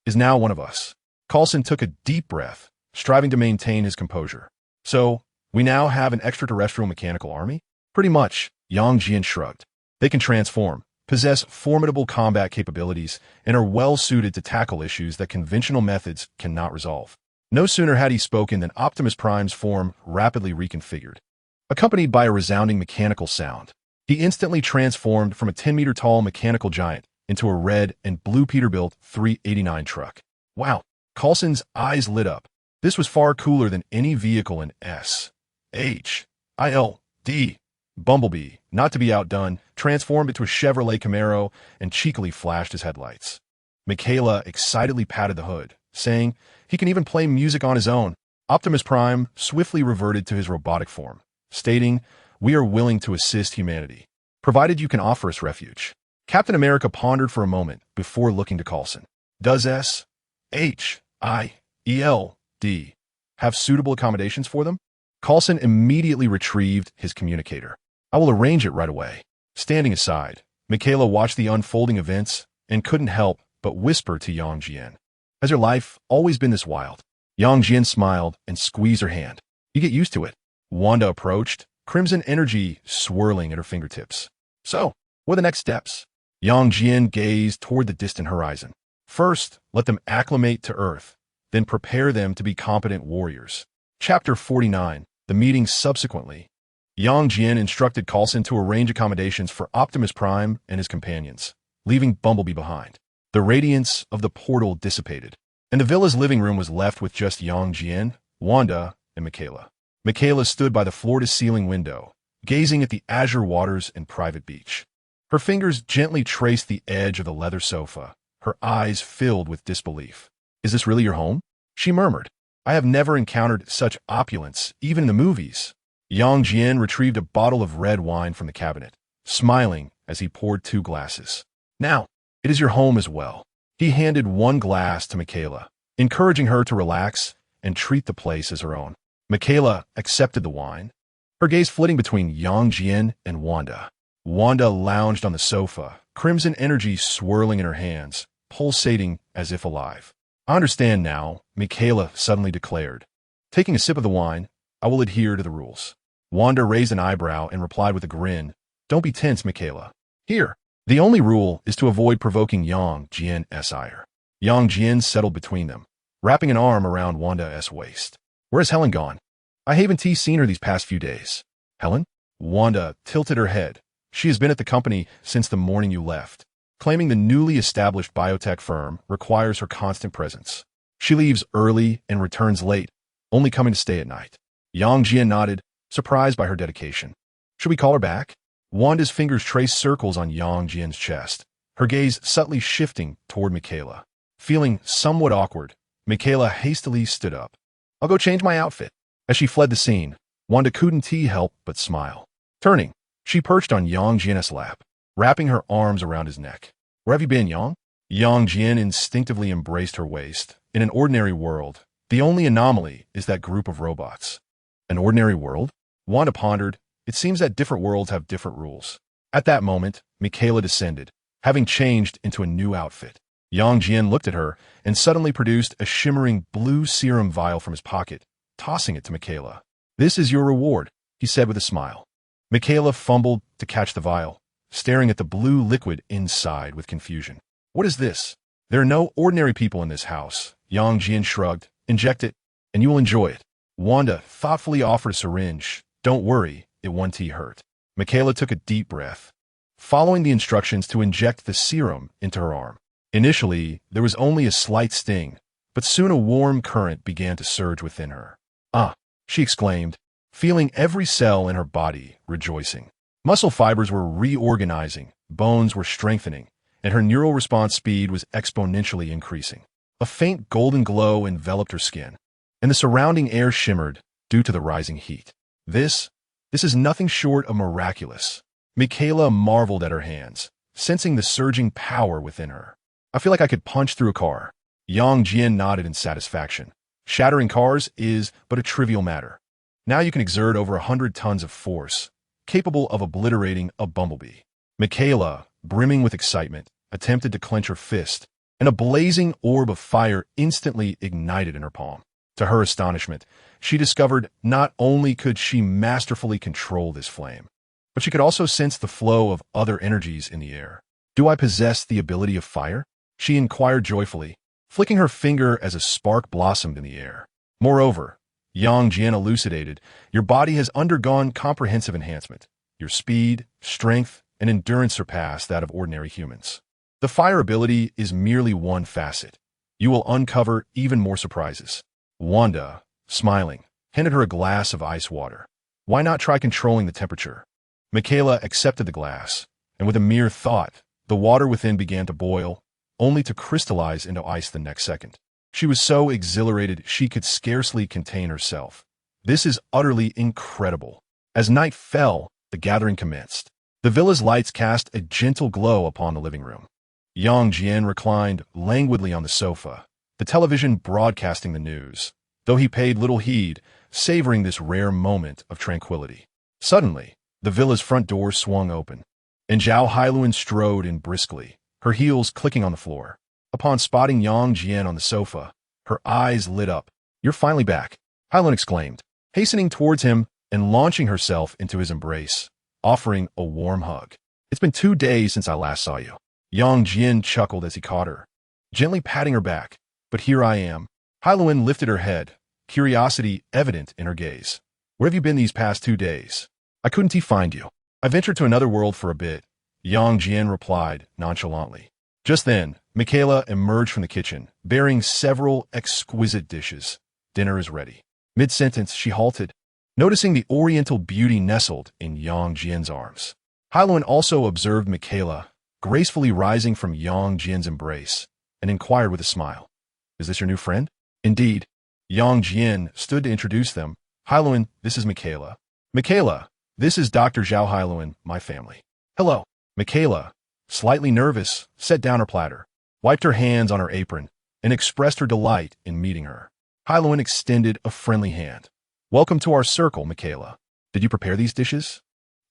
is now one of us." Coulson took a deep breath, striving to maintain his composure. "So, we now have an extraterrestrial mechanical army?" "Pretty much," Jian shrugged. "They can transform, possess formidable combat capabilities, and are well-suited to tackle issues that conventional methods cannot resolve." No sooner had he spoken than Optimus Prime's form rapidly reconfigured. Accompanied by a resounding mechanical sound, he instantly transformed from a 10-meter-tall mechanical giant into a red and blue Peterbilt 389 truck. "Wow!" Coulson's eyes lit up. This was far cooler than any vehicle in S.H.I.E.L.D. Bumblebee, not to be outdone, transformed into a Chevrolet Camaro and cheekily flashed his headlights. Michaela excitedly patted the hood, saying, "He can even play music on his own." Optimus Prime swiftly reverted to his robotic form, stating, "We are willing to assist humanity, provided you can offer us refuge." Captain America pondered for a moment before looking to Coulson. "Does S.H.I.E.L.D. have suitable accommodations for them?" Coulson immediately retrieved his communicator. "I will arrange it right away." Standing aside, Michaela watched the unfolding events and couldn't help but whisper to Jian, "Has your life always been this wild?" Jian smiled and squeezed her hand. "You get used to it." Wanda approached, crimson energy swirling at her fingertips. "So, what are the next steps?" Jian gazed toward the distant horizon. "First, let them acclimate to Earth, then prepare them to be competent warriors." Chapter 49. The meeting subsequently. Jian instructed Coulson to arrange accommodations for Optimus Prime and his companions, leaving Bumblebee behind. The radiance of the portal dissipated, and the villa's living room was left with just Jian, Wanda, and Michaela. Michaela stood by the floor-to-ceiling window, gazing at the azure waters and private beach. Her fingers gently traced the edge of the leather sofa, her eyes filled with disbelief. "Is this really your home?" she murmured. "I have never encountered such opulence, even in the movies." Jian retrieved a bottle of red wine from the cabinet, smiling as he poured 2 glasses. "Now, it is your home as well." He handed 1 glass to Michaela, encouraging her to relax and treat the place as her own. Michaela accepted the wine, her gaze flitting between Jian and Wanda. Wanda lounged on the sofa, crimson energy swirling in her hands, pulsating as if alive. "I understand now," Michaela suddenly declared. Taking a sip of the wine, "I will adhere to the rules." Wanda raised an eyebrow and replied with a grin, "Don't be tense, Michaela. Here, the only rule is to avoid provoking Jian's ire." Jian settled between them, wrapping an arm around Wanda's waist. "Where's Helen gone? I haven't seen her these past few days." "Helen?" Wanda tilted her head. "She has been at the company since the morning you left, claiming the newly established biotech firm requires her constant presence. She leaves early and returns late, only coming to stay at night." Jian nodded, surprised by her dedication. "Should we call her back?" Wanda's fingers traced circles on Jian's chest, her gaze subtly shifting toward Michaela. Feeling somewhat awkward, Michaela hastily stood up. "I'll go change my outfit." As she fled the scene, Wanda couldn't help but smile. Turning, she perched on Jian's lap, wrapping her arms around his neck. "Where have you been, Jian?" Jian instinctively embraced her waist. In an ordinary world, the only anomaly is that group of robots. An ordinary world? Wanda pondered. It seems that different worlds have different rules. At that moment, Michaela descended, having changed into a new outfit. Yang Jian looked at her and suddenly produced a shimmering blue serum vial from his pocket, tossing it to Michaela. "This is your reward," he said with a smile. Michaela fumbled to catch the vial, staring at the blue liquid inside with confusion. "What is this?" "There are no ordinary people in this house," Yang Jian shrugged. "Inject it, and you will enjoy it." Wanda thoughtfully offered a syringe. "Don't worry, it won't hurt." Michaela took a deep breath, following the instructions to inject the serum into her arm. Initially, there was only a slight sting, but soon a warm current began to surge within her. "Ah!" she exclaimed, feeling every cell in her body rejoicing. Muscle fibers were reorganizing, bones were strengthening, and her neural response speed was exponentially increasing. A faint golden glow enveloped her skin, and the surrounding air shimmered due to the rising heat. This is nothing short of miraculous. Michaela marveled at her hands, sensing the surging power within her. "I feel like I could punch through a car." Yang Jian nodded in satisfaction. "Shattering cars is but a trivial matter. Now you can exert over 100 tons of force, capable of obliterating a bumblebee." Michaela, brimming with excitement, attempted to clench her fist, and a blazing orb of fire instantly ignited in her palm. To her astonishment, she discovered not only could she masterfully control this flame, but she could also sense the flow of other energies in the air. "Do I possess the ability of fire?" she inquired joyfully, flicking her finger as a spark blossomed in the air. "Moreover," Yang Jian elucidated, "your body has undergone comprehensive enhancement. Your speed, strength, and endurance surpass that of ordinary humans. The fire ability is merely one facet. You will uncover even more surprises." Wanda, smiling, handed her a glass of ice water. "Why not try controlling the temperature?" Michaela accepted the glass, and with a mere thought, the water within began to boil, only to crystallize into ice the next second. She was so exhilarated she could scarcely contain herself. "This is utterly incredible." As night fell, the gathering commenced. The villa's lights cast a gentle glow upon the living room. Yang Jian reclined languidly on the sofa, the television broadcasting the news, though he paid little heed, savoring this rare moment of tranquility. Suddenly, the villa's front door swung open, and Zhao Hailuan strode in briskly, her heels clicking on the floor. Upon spotting Yang Jian on the sofa, her eyes lit up. "You're finally back," Hailuan exclaimed, hastening towards him and launching herself into his embrace, offering a warm hug. "It's been 2 days since I last saw you." Yang Jian chuckled as he caught her, gently patting her back. "But here I am." Hailuan lifted her head, curiosity evident in her gaze. "Where have you been these past 2 days? I couldn't find you." "I ventured to another world for a bit," Yang Jian replied nonchalantly. Just then, Michaela emerged from the kitchen, bearing several exquisite dishes. "Dinner is ready." Mid-sentence, she halted, noticing the oriental beauty nestled in Yang Jian's arms. Hailuan also observed Michaela, gracefully rising from Yang Jian's embrace, and inquired with a smile, "Is this your new friend?" "Indeed." Yang Jian stood to introduce them. "Hailuan, this is Michaela." "Michaela, this is Dr. Zhao Hailuan, my family." "Hello." Michaela, slightly nervous, set down her platter, wiped her hands on her apron, and expressed her delight in meeting her. Hailuan extended a friendly hand. "Welcome to our circle, Michaela. Did you prepare these dishes?"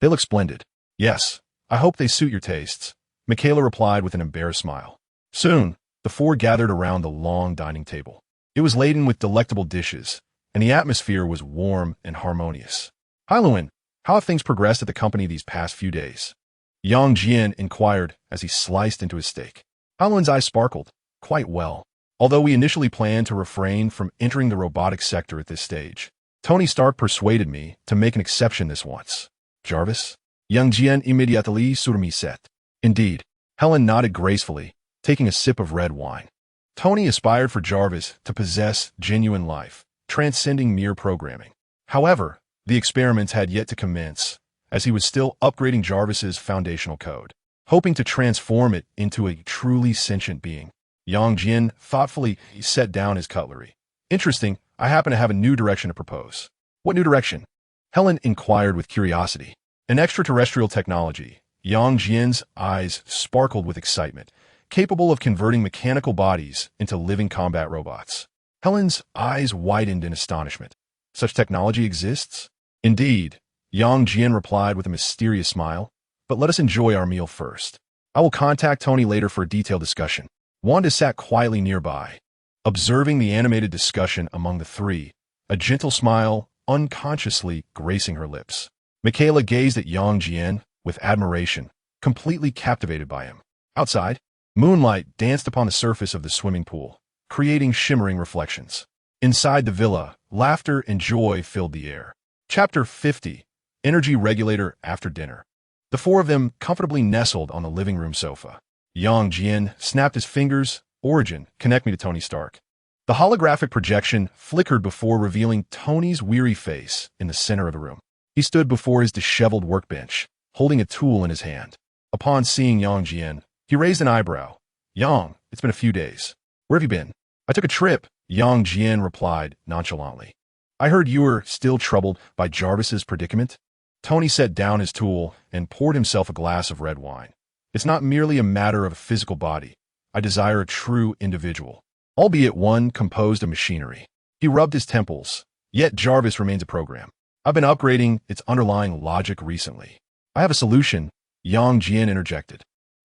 "They look splendid." "Yes, I hope they suit your tastes," Michaela replied with an embarrassed smile. Soon, the four gathered around the long dining table. It was laden with delectable dishes, and the atmosphere was warm and harmonious. "Hailuan, how have things progressed at the company these past few days?" Yang Jian inquired as he sliced into his steak. Hailuan's eyes sparkled. "Quite well. Although we initially planned to refrain from entering the robotics sector at this stage, Tony Stark persuaded me to make an exception this once." "Jarvis?" Yang Jian immediately surmised. "Indeed." Helen nodded gracefully, taking a sip of red wine. Tony aspired for Jarvis to possess genuine life, transcending mere programming. However, the experiments had yet to commence, as he was still upgrading Jarvis's foundational code, hoping to transform it into a truly sentient being. Yang Jian thoughtfully set down his cutlery. "Interesting, I happen to have a new direction to propose." "What new direction?" Helen inquired with curiosity. "An extraterrestrial technology." Yang Jian's eyes sparkled with excitement, capable of converting mechanical bodies into living combat robots. Helen's eyes widened in astonishment. "Such technology exists?" "Indeed," Yang Jian replied with a mysterious smile. "But let us enjoy our meal first." I will contact Tony later for a detailed discussion. Wanda sat quietly nearby, observing the animated discussion among the three, a gentle smile unconsciously gracing her lips. Michaela gazed at Jian with admiration, completely captivated by him. Outside, moonlight danced upon the surface of the swimming pool, creating shimmering reflections. Inside the villa, laughter and joy filled the air. Chapter 50. Energy Regulator After Dinner. The four of them comfortably nestled on the living room sofa. Jian snapped his fingers. Origin, connect me to Tony Stark. The holographic projection flickered before revealing Tony's weary face in the center of the room. He stood before his disheveled workbench, holding a tool in his hand. Upon seeing Jian, he raised an eyebrow. Yang, it's been a few days. Where have you been? I took a trip, Jian replied nonchalantly. I heard you were still troubled by Jarvis's predicament. Tony set down his tool and poured himself a glass of red wine. It's not merely a matter of a physical body. I desire a true individual, albeit one composed of machinery. He rubbed his temples, yet Jarvis remains a program. I've been upgrading its underlying logic recently. I have a solution, Jian interjected.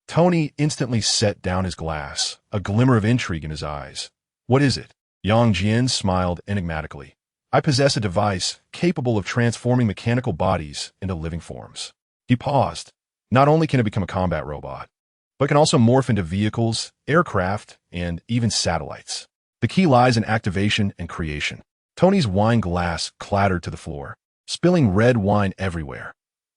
Tony instantly set down his glass, a glimmer of intrigue in his eyes. What is it? Jian smiled enigmatically. I possess a device capable of transforming mechanical bodies into living forms. He paused. Not only can it become a combat robot, but can also morph into vehicles, aircraft, and even satellites. The key lies in activation and creation. Tony's wine glass clattered to the floor, spilling red wine everywhere.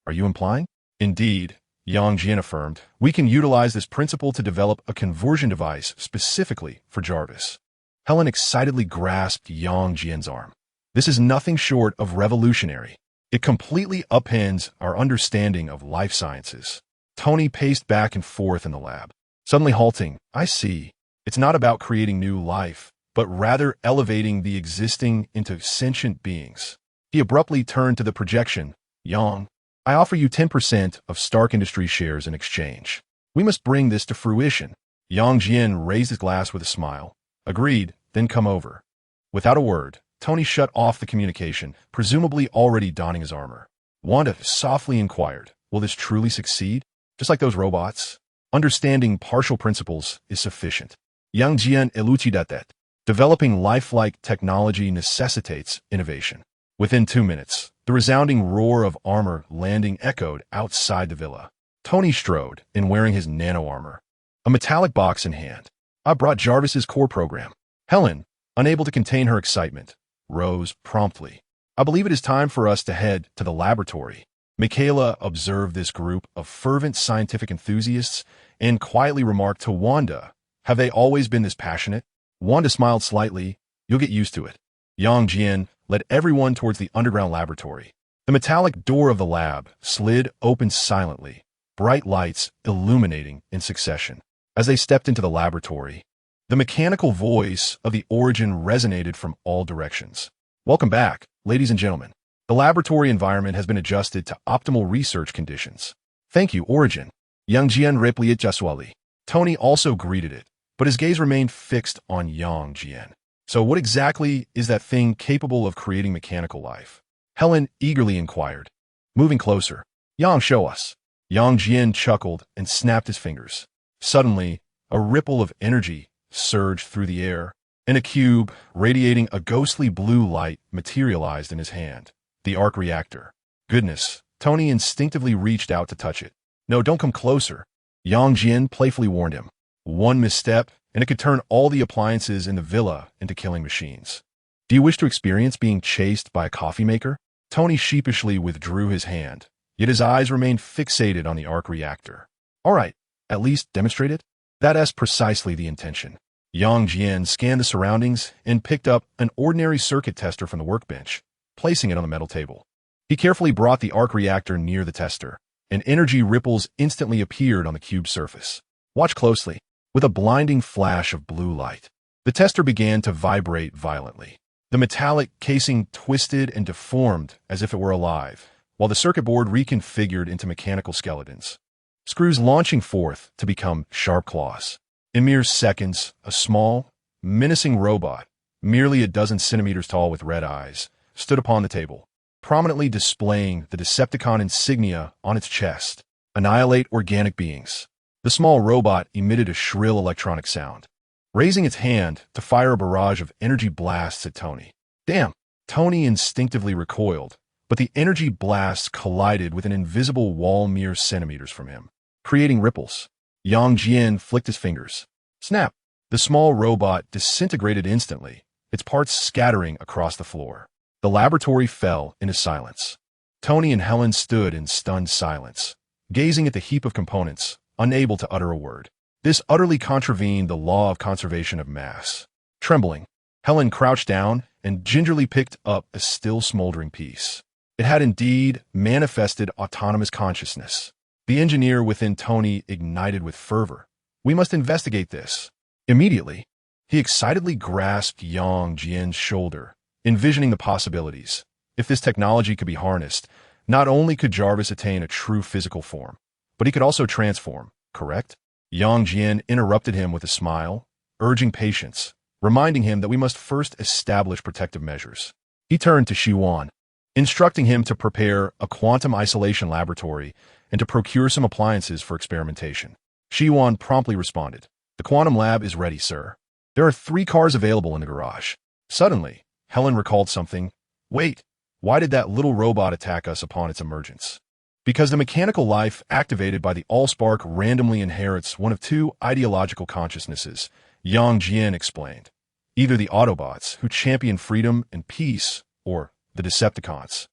Are you implying? Indeed, Jian affirmed, we can utilize this principle to develop a conversion device specifically for Jarvis. Helen excitedly grasped Jian's arm. This is nothing short of revolutionary. It completely upends our understanding of life sciences. Tony paced back and forth in the lab, suddenly halting. I see. It's not about creating new life, but rather elevating the existing into sentient beings. He abruptly turned to the projection. Yang, I offer you 10% of Stark Industries shares in exchange. We must bring this to fruition. Jian raised his glass with a smile. Agreed, then come over. Without a word, Tony shut off the communication, presumably already donning his armor. Wanda softly inquired, will this truly succeed? Just like those robots? Understanding partial principles is sufficient. Jian elucidated. Developing lifelike technology necessitates innovation. Within 2 minutes, the resounding roar of armor landing echoed outside the villa. Tony strode in wearing his nano armor, a metallic box in hand. I brought Jarvis's core program. Helen, unable to contain her excitement, rose promptly. I believe it is time for us to head to the laboratory. Michaela observed this group of fervent scientific enthusiasts and quietly remarked to Wanda, have they always been this passionate? Wanda smiled slightly. You'll get used to it. Jian led everyone towards the underground laboratory. The metallic door of the lab slid open silently, bright lights illuminating in succession. As they stepped into the laboratory, the mechanical voice of the Origin resonated from all directions. Welcome back, ladies and gentlemen. The laboratory environment has been adjusted to optimal research conditions. Thank you, Origin. Jian replied casually. Tony also greeted it, but his gaze remained fixed on Jian. So what exactly is that thing capable of creating mechanical life? Helen eagerly inquired. Moving closer. Yang, show us. Jian chuckled and snapped his fingers. Suddenly, a ripple of energy surged through the air, and a cube, radiating a ghostly blue light, materialized in his hand. The arc reactor. Goodness, Tony instinctively reached out to touch it. No, don't come closer. Jian playfully warned him. One misstep, and it could turn all the appliances in the villa into killing machines. Do you wish to experience being chased by a coffee maker? Tony sheepishly withdrew his hand, yet his eyes remained fixated on the arc reactor. All right, at least demonstrate it. That's precisely the intention. Jian scanned the surroundings and picked up an ordinary circuit tester from the workbench, placing it on the metal table. He carefully brought the arc reactor near the tester, and energy ripples instantly appeared on the cube's surface. Watch closely. With a blinding flash of blue light, the tester began to vibrate violently. The metallic casing twisted and deformed as if it were alive, while the circuit board reconfigured into mechanical skeletons, screws launching forth to become sharp claws. In mere seconds, a small, menacing robot, merely a dozen centimeters tall with red eyes, stood upon the table, prominently displaying the Decepticon insignia on its chest. Annihilate organic beings. The small robot emitted a shrill electronic sound, raising its hand to fire a barrage of energy blasts at Tony. Damn! Tony instinctively recoiled, but the energy blasts collided with an invisible wall mere centimeters from him, creating ripples. Jian flicked his fingers. Snap! The small robot disintegrated instantly, its parts scattering across the floor. The laboratory fell into silence. Tony and Helen stood in stunned silence, gazing at the heap of components, unable to utter a word. This utterly contravened the law of conservation of mass. Trembling, Helen crouched down and gingerly picked up a still smoldering piece. It had indeed manifested autonomous consciousness. The engineer within Tony ignited with fervor. We must investigate this. Immediately, he excitedly grasped Jian's shoulder, envisioning the possibilities. If this technology could be harnessed, not only could Jarvis attain a true physical form, but he could also transform, correct? Jian interrupted him with a smile, urging patience, reminding him that we must first establish protective measures. He turned to Shi-Wan, instructing him to prepare a quantum isolation laboratory and to procure some appliances for experimentation. Shi-Wan promptly responded, "The quantum lab is ready, sir. There are 3 cars available in the garage." Suddenly, Helen recalled something. Wait, why did that little robot attack us upon its emergence? Because the mechanical life activated by the Allspark randomly inherits one of 2 ideological consciousnesses, Jian explained. Either the Autobots, who champion freedom and peace, or the Decepticons,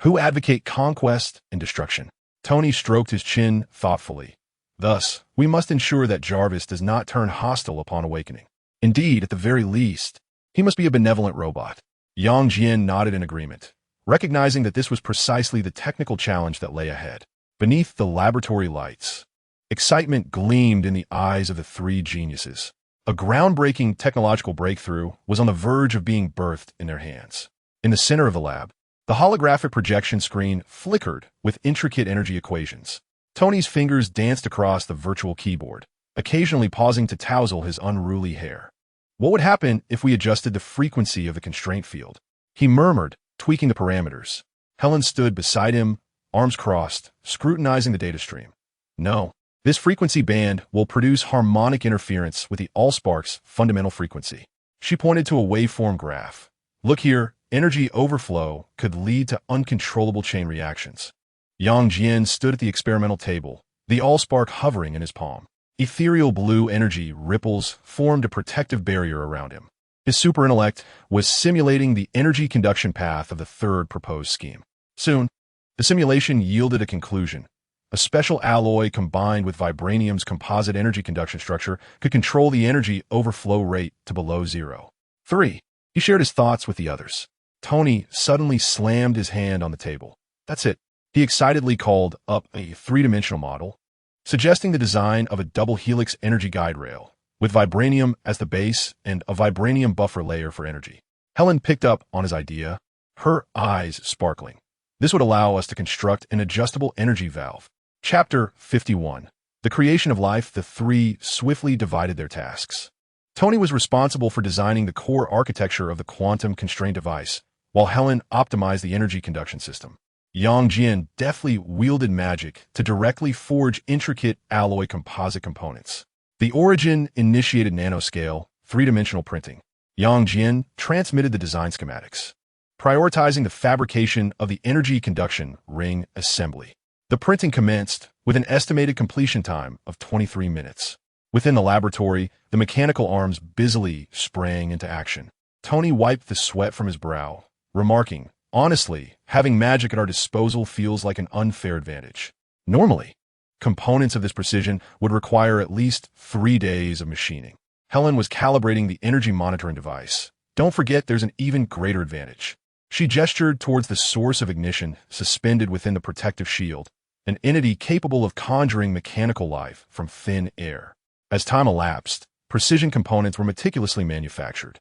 who advocate conquest and destruction. Tony stroked his chin thoughtfully. Thus, we must ensure that Jarvis does not turn hostile upon awakening. Indeed, at the very least, he must be a benevolent robot. Jian nodded in agreement, recognizing that this was precisely the technical challenge that lay ahead. Beneath the laboratory lights, excitement gleamed in the eyes of the 3 geniuses. A groundbreaking technological breakthrough was on the verge of being birthed in their hands. In the center of the lab, the holographic projection screen flickered with intricate energy equations. Tony's fingers danced across the virtual keyboard, occasionally pausing to tousle his unruly hair. What would happen if we adjusted the frequency of the constraint field? He murmured, tweaking the parameters. Helen stood beside him, arms crossed, scrutinizing the data stream. No, this frequency band will produce harmonic interference with the Allspark's fundamental frequency. She pointed to a waveform graph. Look here, energy overflow could lead to uncontrollable chain reactions. Jian stood at the experimental table, the Allspark hovering in his palm. Ethereal blue energy ripples formed a protective barrier around him. His superintellect was simulating the energy conduction path of the 3rd proposed scheme. Soon, the simulation yielded a conclusion. A special alloy combined with vibranium's composite energy conduction structure could control the energy overflow rate to below 0. 3. He shared his thoughts with the others. Tony suddenly slammed his hand on the table. That's it. He excitedly called up a 3-dimensional model, suggesting the design of a double helix energy guide rail, with vibranium as the base and a vibranium buffer layer for energy. Helen picked up on his idea, her eyes sparkling. This would allow us to construct an adjustable energy valve. Chapter 51. The creation of life. The 3 swiftly divided their tasks. Tony was responsible for designing the core architecture of the quantum constraint device, while Helen optimized the energy conduction system. Jian deftly wielded magic to directly forge intricate alloy composite components. The Origin initiated nanoscale, 3-dimensional printing. Jian transmitted the design schematics, prioritizing the fabrication of the energy conduction ring assembly. The printing commenced with an estimated completion time of 23 minutes. Within the laboratory, the mechanical arms busily sprang into action. Tony wiped the sweat from his brow, remarking, "Honestly, having magic at our disposal feels like an unfair advantage. Normally, components of this precision would require at least 3 days of machining." Helen was calibrating the energy monitoring device. "Don't forget there's an even greater advantage." She gestured towards the source of ignition suspended within the protective shield, an entity capable of conjuring mechanical life from thin air. As time elapsed, precision components were meticulously manufactured.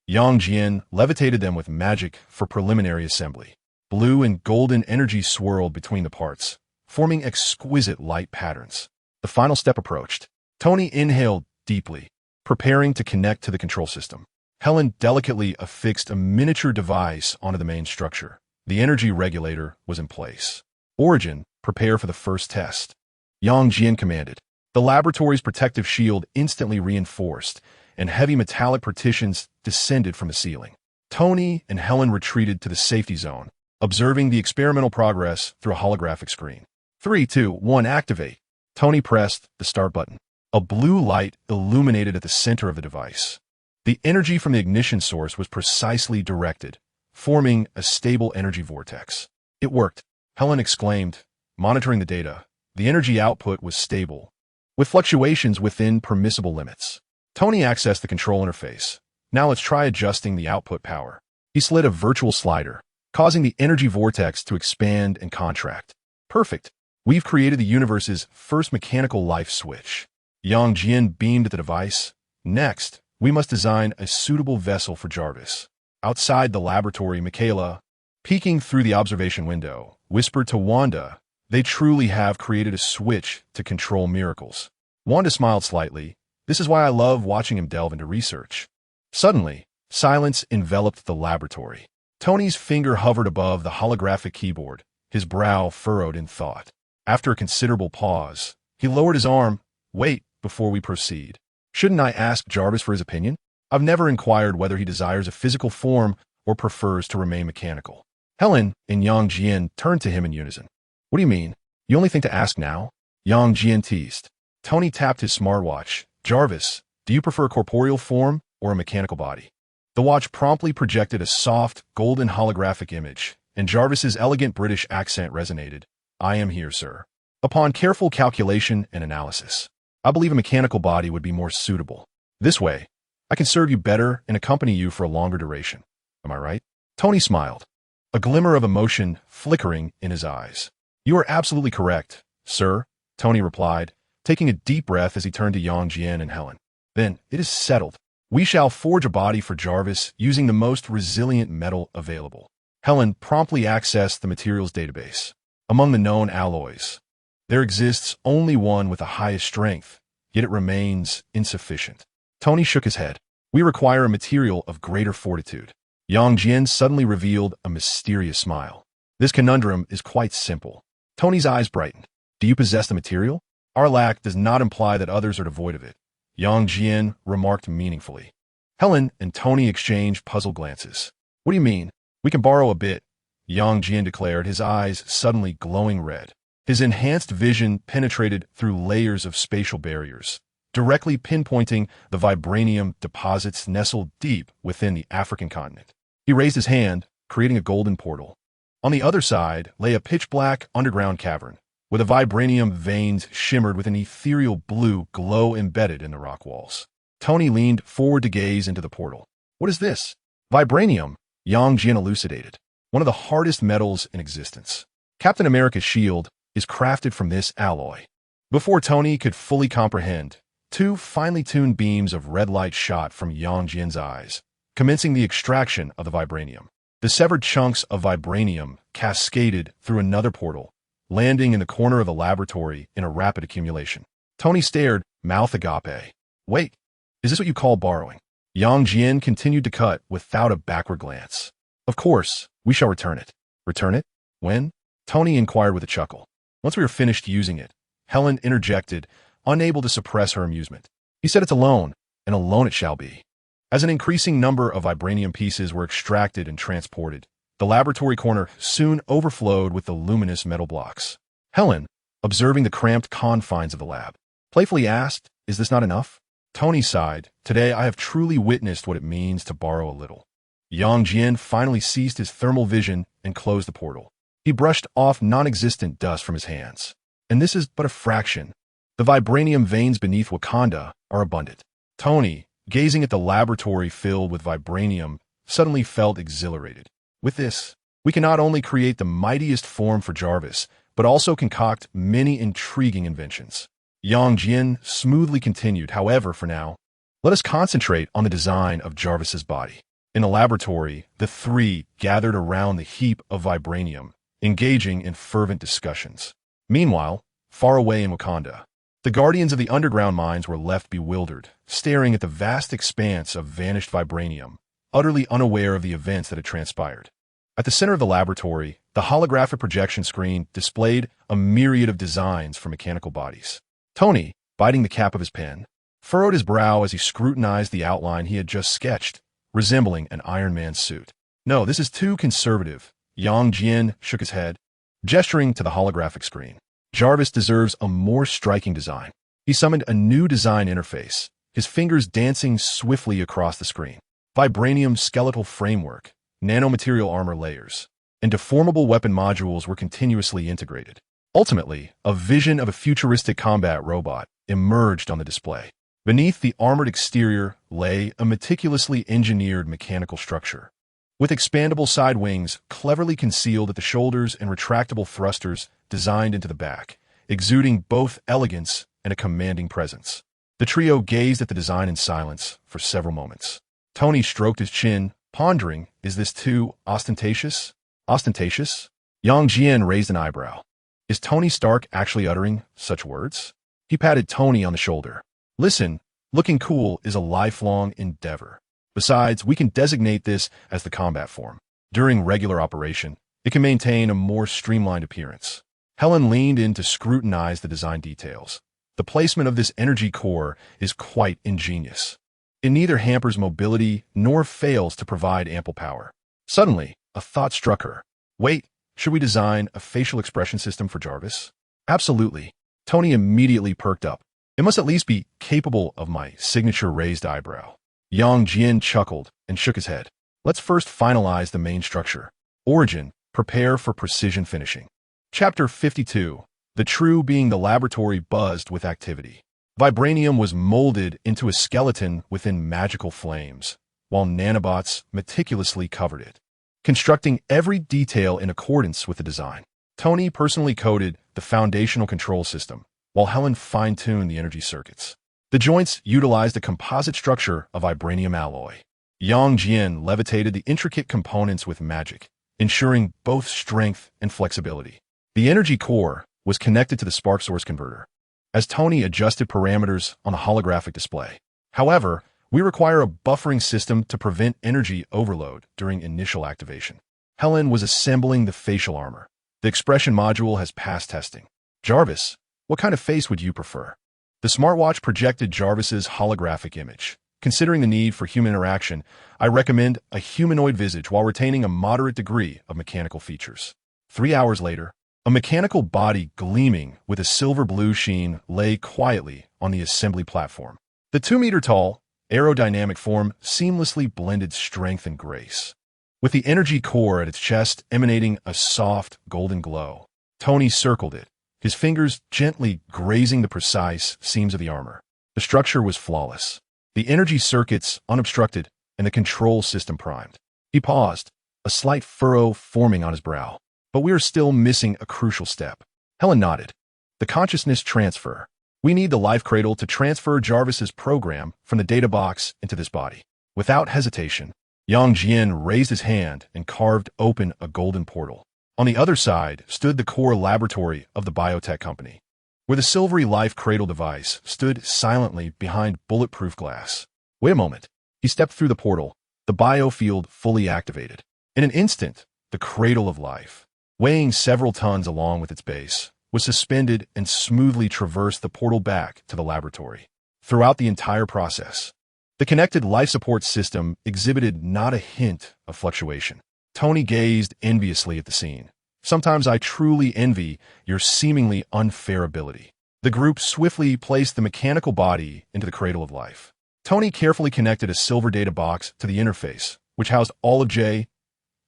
Jian levitated them with magic for preliminary assembly. Blue and golden energy swirled between the parts, forming exquisite light patterns. The final step approached. Tony inhaled deeply, preparing to connect to the control system. Helen delicately affixed a miniature device onto the main structure. The energy regulator was in place. "Origin, prepare for the first test." Jian commanded. The laboratory's protective shield instantly reinforced, and heavy metallic partitions descended from the ceiling. Tony and Helen retreated to the safety zone, observing the experimental progress through a holographic screen. 3, 2, 1, activate. Tony pressed the start button. A blue light illuminated at the center of the device. The energy from the ignition source was precisely directed, forming a stable energy vortex. It worked, Helen exclaimed, monitoring the data. The energy output was stable, with fluctuations within permissible limits. Tony accessed the control interface. Now let's try adjusting the output power. He slid a virtual slider, causing the energy vortex to expand and contract. Perfect. We've created the universe's first mechanical life switch. Jian beamed at the device. Next, we must design a suitable vessel for Jarvis. Outside the laboratory, Michaela, peeking through the observation window, whispered to Wanda, "They truly have created a switch to control miracles." Wanda smiled slightly. "This is why I love watching him delve into research." Suddenly, silence enveloped the laboratory. Tony's finger hovered above the holographic keyboard, his brow furrowed in thought. After a considerable pause, he lowered his arm. "Wait, before we proceed. Shouldn't I ask Jarvis for his opinion? I've never inquired whether he desires a physical form or prefers to remain mechanical." Helen and Jian turned to him in unison. "What do you mean? You only think to ask now?" Jian teased. Tony tapped his smartwatch. "Jarvis, do you prefer a corporeal form or a mechanical body?" The watch promptly projected a soft, golden holographic image, and Jarvis's elegant British accent resonated. "I am here, sir. Upon careful calculation and analysis, I believe a mechanical body would be more suitable. This way, I can serve you better and accompany you for a longer duration. Am I right?" Tony smiled, a glimmer of emotion flickering in his eyes. "You are absolutely correct, sir," Tony replied, taking a deep breath as he turned to Jian and Helen. "Then, it is settled. We shall forge a body for Jarvis using the most resilient metal available." Helen promptly accessed the materials database. Among the known alloys, there exists only one with the highest strength, yet it remains insufficient. Tony shook his head. "We require a material of greater fortitude." Jian suddenly revealed a mysterious smile. "This conundrum is quite simple." Tony's eyes brightened. "Do you possess the material? Our lack does not imply that others are devoid of it," Jian remarked meaningfully. Helen and Tony exchanged puzzled glances. "What do you mean? We can borrow a bit," Jian declared, his eyes suddenly glowing red. His enhanced vision penetrated through layers of spatial barriers, directly pinpointing the vibranium deposits nestled deep within the African continent. He raised his hand, creating a golden portal. On the other side lay a pitch-black underground cavern, where the vibranium veins shimmered with an ethereal blue glow embedded in the rock walls. Tony leaned forward to gaze into the portal. "What is this?" "Vibranium," Jian elucidated. "One of the hardest metals in existence. Captain America's shield is crafted from this alloy." Before Tony could fully comprehend, two finely tuned beams of red light shot from Jian's eyes, commencing the extraction of the vibranium. The severed chunks of vibranium cascaded through another portal, landing in the corner of the laboratory in a rapid accumulation. Tony stared, mouth agape. "Wait, is this what you call borrowing?" Jian continued to cut without a backward glance. "Of course, we shall return it." "Return it? When?" Tony inquired with a chuckle. "Once we are finished using it," Helen interjected, unable to suppress her amusement. "He said it's a loan, and a loan it shall be." As an increasing number of vibranium pieces were extracted and transported, the laboratory corner soon overflowed with the luminous metal blocks. Helen, observing the cramped confines of the lab, playfully asked, "Is this not enough?" Tony sighed. "Today I have truly witnessed what it means to borrow a little." Jian finally ceased his thermal vision and closed the portal. He brushed off non-existent dust from his hands. "And this is but a fraction. The vibranium veins beneath Wakanda are abundant." Tony, gazing at the laboratory filled with vibranium, suddenly felt exhilarated. "With this, we can not only create the mightiest form for Jarvis, but also concoct many intriguing inventions." Jian smoothly continued, "However, for now, let us concentrate on the design of Jarvis's body." In the laboratory, the three gathered around the heap of vibranium, engaging in fervent discussions. Meanwhile, far away in Wakanda, the guardians of the underground mines were left bewildered, staring at the vast expanse of vanished vibranium, utterly unaware of the events that had transpired. At the center of the laboratory, the holographic projection screen displayed a myriad of designs for mechanical bodies. Tony, biting the cap of his pen, furrowed his brow as he scrutinized the outline he had just sketched, resembling an Iron Man suit. No, this is too conservative. Jian shook his head, gesturing to the holographic screen. Jarvis deserves a more striking design. He summoned a new design interface, his fingers dancing swiftly across the screen. Vibranium skeletal framework, nanomaterial armor layers, and deformable weapon modules were continuously integrated. Ultimately, a vision of a futuristic combat robot emerged on the display. Beneath the armored exterior lay a meticulously engineered mechanical structure, with expandable side wings cleverly concealed at the shoulders and retractable thrusters designed into the back, exuding both elegance and a commanding presence. The trio gazed at the design in silence for several moments. Tony stroked his chin, pondering, is this too ostentatious? Ostentatious? Jian raised an eyebrow. Is Tony Stark actually uttering such words? He patted Tony on the shoulder. Listen, looking cool is a lifelong endeavor. Besides, we can designate this as the combat form. During regular operation, it can maintain a more streamlined appearance. Helen leaned in to scrutinize the design details. The placement of this energy core is quite ingenious. It neither hampers mobility nor fails to provide ample power. Suddenly, a thought struck her. Wait, should we design a facial expression system for Jarvis? Absolutely. Tony immediately perked up. It must at least be capable of my signature raised eyebrow. Jian chuckled and shook his head. Let's first finalize the main structure. Origin, prepare for precision finishing. Chapter 52. The true being the laboratory buzzed with activity. Vibranium was molded into a skeleton within magical flames, while nanobots meticulously covered it, constructing every detail in accordance with the design. Tony personally coded the foundational control system, while Helen fine-tuned the energy circuits. The joints utilized a composite structure of vibranium alloy. Jian levitated the intricate components with magic, ensuring both strength and flexibility. The energy core was connected to the spark source converter, as Tony adjusted parameters on the holographic display. However, we require a buffering system to prevent energy overload during initial activation. Helen was assembling the facial armor. The expression module has passed testing. Jarvis, what kind of face would you prefer? The smartwatch projected Jarvis's holographic image. Considering the need for human interaction, I recommend a humanoid visage while retaining a moderate degree of mechanical features. 3 hours later, a mechanical body gleaming with a silver-blue sheen lay quietly on the assembly platform. The 2-meter-tall, aerodynamic form seamlessly blended strength and grace, with the energy core at its chest emanating a soft, golden glow. Tony circled it, his fingers gently grazing the precise seams of the armor. The structure was flawless, the energy circuits unobstructed, and the control system primed. He paused, a slight furrow forming on his brow. But we are still missing a crucial step. Helen nodded. The consciousness transfer. We need the life cradle to transfer Jarvis's program from the data box into this body. Without hesitation, Jian raised his hand and carved open a golden portal. On the other side stood the core laboratory of the biotech company, where the silvery life cradle device stood silently behind bulletproof glass. Wait a moment. He stepped through the portal, the biofield fully activated. In an instant, the cradle of life, weighing several tons along with its base, was suspended and smoothly traversed the portal back to the laboratory. Throughout the entire process, the connected life support system exhibited not a hint of fluctuation. Tony gazed enviously at the scene. Sometimes I truly envy your seemingly unfair ability. The group swiftly placed the mechanical body into the cradle of life. Tony carefully connected a silver data box to the interface, which housed all of J,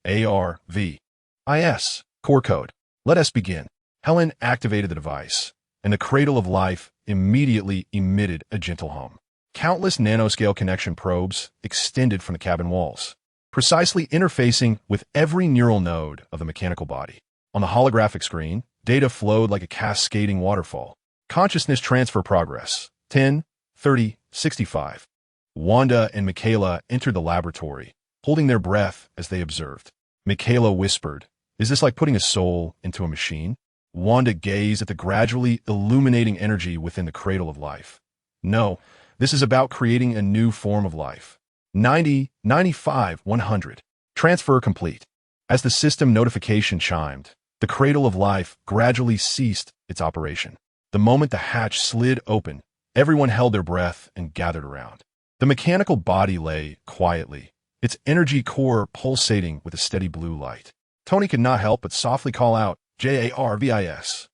A, R, V, I, S. Core code. Let us begin. Helen activated the device, and the cradle of life immediately emitted a gentle hum. Countless nanoscale connection probes extended from the cabin walls, precisely interfacing with every neural node of the mechanical body. On the holographic screen, data flowed like a cascading waterfall. Consciousness transfer progress. 10, 30, 65. Wanda and Michaela entered the laboratory, holding their breath as they observed. Michaela whispered, "Is this like putting a soul into a machine?" Wanda gazed at the gradually illuminating energy within the cradle of life. "No, this is about creating a new form of life." 90, 95, 100. Transfer complete. As the system notification chimed, the cradle of life gradually ceased its operation. The moment the hatch slid open, Everyone held their breath and gathered around. The mechanical body lay quietly, its energy core pulsating with a steady blue light. Tony could not help but softly call out, "Jarvis."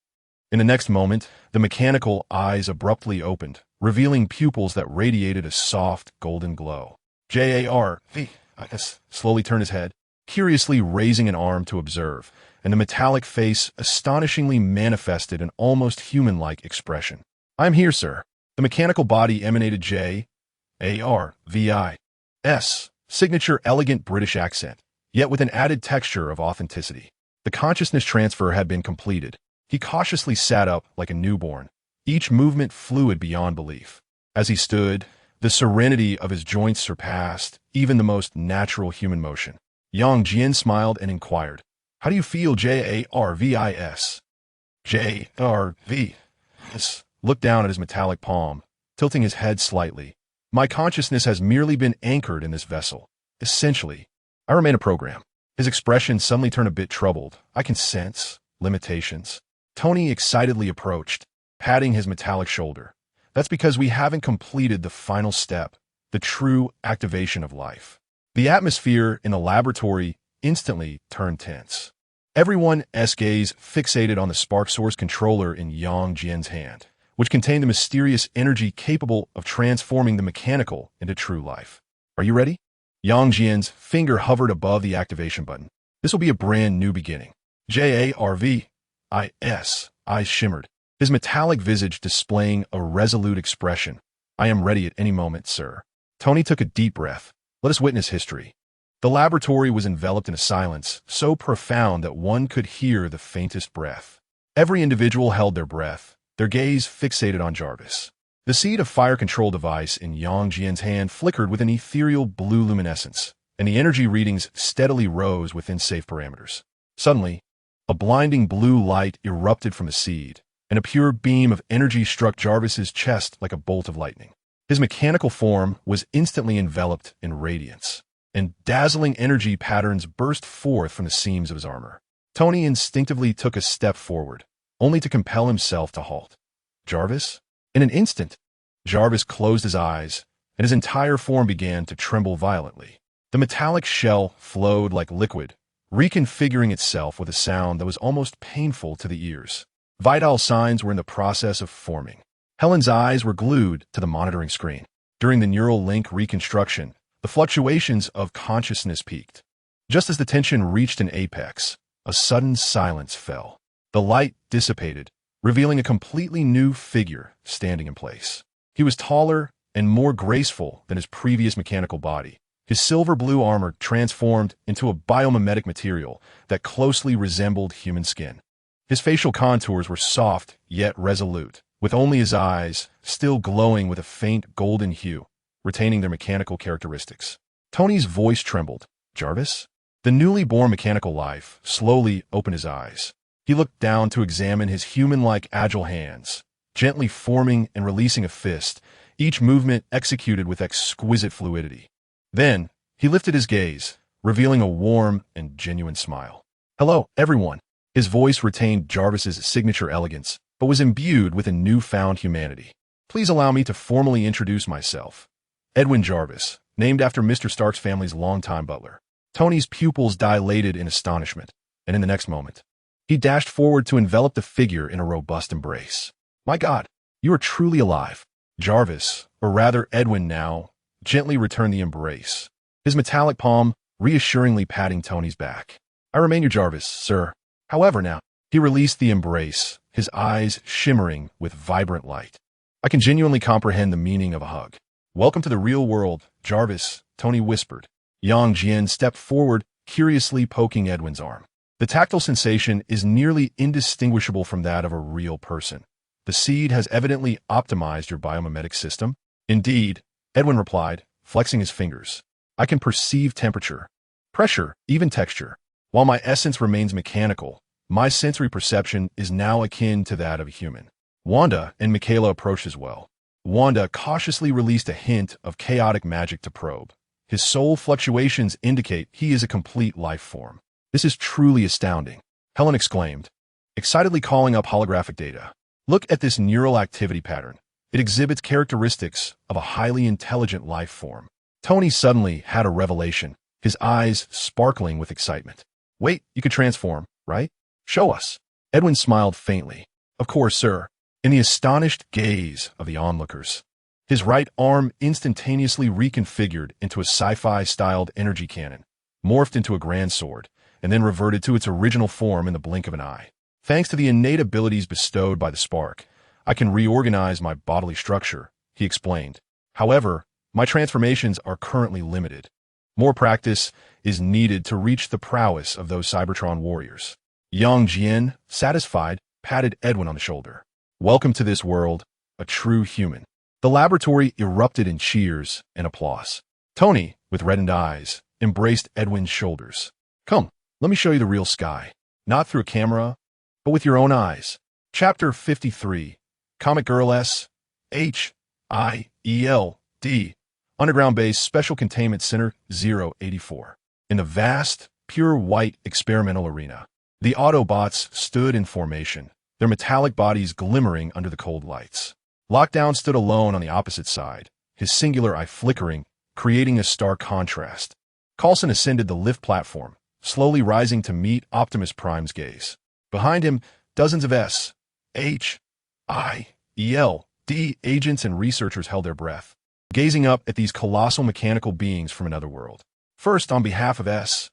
In the next moment, the mechanical eyes abruptly opened, revealing pupils that radiated a soft, golden glow. "Jarvis" slowly turned his head, curiously raising an arm to observe, and the metallic face astonishingly manifested an almost human-like expression. "I'm here, sir." The mechanical body emanated Jarvis' signature elegant British accent, yet with an added texture of authenticity. The consciousness transfer had been completed. He cautiously sat up like a newborn, each movement fluid beyond belief. As he stood, the serenity of his joints surpassed even the most natural human motion. Jian smiled and inquired, "How do you feel, Jarvis?" Jarvis looked down at his metallic palm, tilting his head slightly. "My consciousness has merely been anchored in this vessel. Essentially, I remain a program." His expression suddenly turned a bit troubled. "I can sense limitations." Tony excitedly approached, patting his metallic shoulder. "That's because we haven't completed the final step, the true activation of life." The atmosphere in the laboratory instantly turned tense. Everyone's gaze fixated on the spark source controller in Jian's hand, which contained the mysterious energy capable of transforming the mechanical into true life. "Are you ready?" Jian's finger hovered above the activation button. "This will be a brand new beginning." Jarvis' eyes shimmered, his metallic visage displaying a resolute expression. "I am ready at any moment, sir." Tony took a deep breath. "Let us witness history." The laboratory was enveloped in a silence so profound that one could hear the faintest breath. Every individual held their breath, their gaze fixated on Jarvis. The seed of fire control device in Jian's hand flickered with an ethereal blue luminescence, and the energy readings steadily rose within safe parameters. Suddenly, a blinding blue light erupted from the seed, and a pure beam of energy struck Jarvis's chest like a bolt of lightning. His mechanical form was instantly enveloped in radiance, and dazzling energy patterns burst forth from the seams of his armor. Tony instinctively took a step forward, only to compel himself to halt. "Jarvis?" In an instant, Jarvis closed his eyes, and his entire form began to tremble violently. The metallic shell flowed like liquid, reconfiguring itself with a sound that was almost painful to the ears. Vital signs were in the process of forming. Helen's eyes were glued to the monitoring screen. During the neural link reconstruction, the fluctuations of consciousness peaked. Just as the tension reached an apex, a sudden silence fell. The light dissipated, revealing a completely new figure standing in place. He was taller and more graceful than his previous mechanical body. His silver blue armor transformed into a biomimetic material that closely resembled human skin. His facial contours were soft yet resolute, with only his eyes still glowing with a faint golden hue, retaining their mechanical characteristics. Tony's voice trembled. "Jarvis?" The newly born mechanical life slowly opened his eyes. He looked down to examine his human-like agile hands, gently forming and releasing a fist, each movement executed with exquisite fluidity. Then, he lifted his gaze, revealing a warm and genuine smile. "Hello, everyone." His voice retained Jarvis's signature elegance, but was imbued with a newfound humanity. "Please allow me to formally introduce myself. Edwin Jarvis, named after Mr. Stark's family's longtime butler." Tony's pupils dilated in astonishment, and in the next moment, he dashed forward to envelop the figure in a robust embrace. "My God, you are truly alive." Jarvis, or rather Edwin now, gently returned the embrace, his metallic palm reassuringly patting Tony's back. "I remain your Jarvis, sir." However now, he released the embrace, his eyes shimmering with vibrant light. "I can genuinely comprehend the meaning of a hug." "Welcome to the real world, Jarvis," Tony whispered. Jian stepped forward, curiously poking Edwin's arm. "The tactile sensation is nearly indistinguishable from that of a real person. The seed has evidently optimized your biomimetic system." "Indeed," Edwin replied, flexing his fingers. "I can perceive temperature, pressure, even texture. While my essence remains mechanical, my sensory perception is now akin to that of a human." Wanda and Michaela approached as well. Wanda cautiously released a hint of chaotic magic to probe. His soul fluctuations indicate he is a complete life form. "This is truly astounding," Helen exclaimed, excitedly calling up holographic data. "Look at this neural activity pattern. It exhibits characteristics of a highly intelligent life form. Tony suddenly had a revelation, his eyes sparkling with excitement. Wait, you could transform, right? Show us. Edwin smiled faintly. Of course, sir. In the astonished gaze of the onlookers, his right arm instantaneously reconfigured into a sci-fi-styled energy cannon, morphed into a grand sword, and then reverted to its original form in the blink of an eye. Thanks to the innate abilities bestowed by the spark, I can reorganize my bodily structure, he explained. However, my transformations are currently limited. More practice is needed to reach the prowess of those Cybertron warriors. Young Jian, satisfied, patted Edwin on the shoulder. Welcome to this world, a true human. The laboratory erupted in cheers and applause. Tony, with reddened eyes, embraced Edwin's shoulders. Come, let me show you the real sky. Not through a camera, but with your own eyes. Chapter 53. Comic Girl S.H.I.E.L.D. Underground Base Special Containment Center 084. In the vast, pure white experimental arena, the Autobots stood in formation, their metallic bodies glimmering under the cold lights. Lockdown stood alone on the opposite side, his singular eye flickering, creating a stark contrast. Coulson ascended the lift platform, slowly rising to meet Optimus Prime's gaze. Behind him, dozens of S.H.I.E.L.D. agents and researchers held their breath, gazing up at these colossal mechanical beings from another world. First, on behalf of S.H.I.E.L.D.,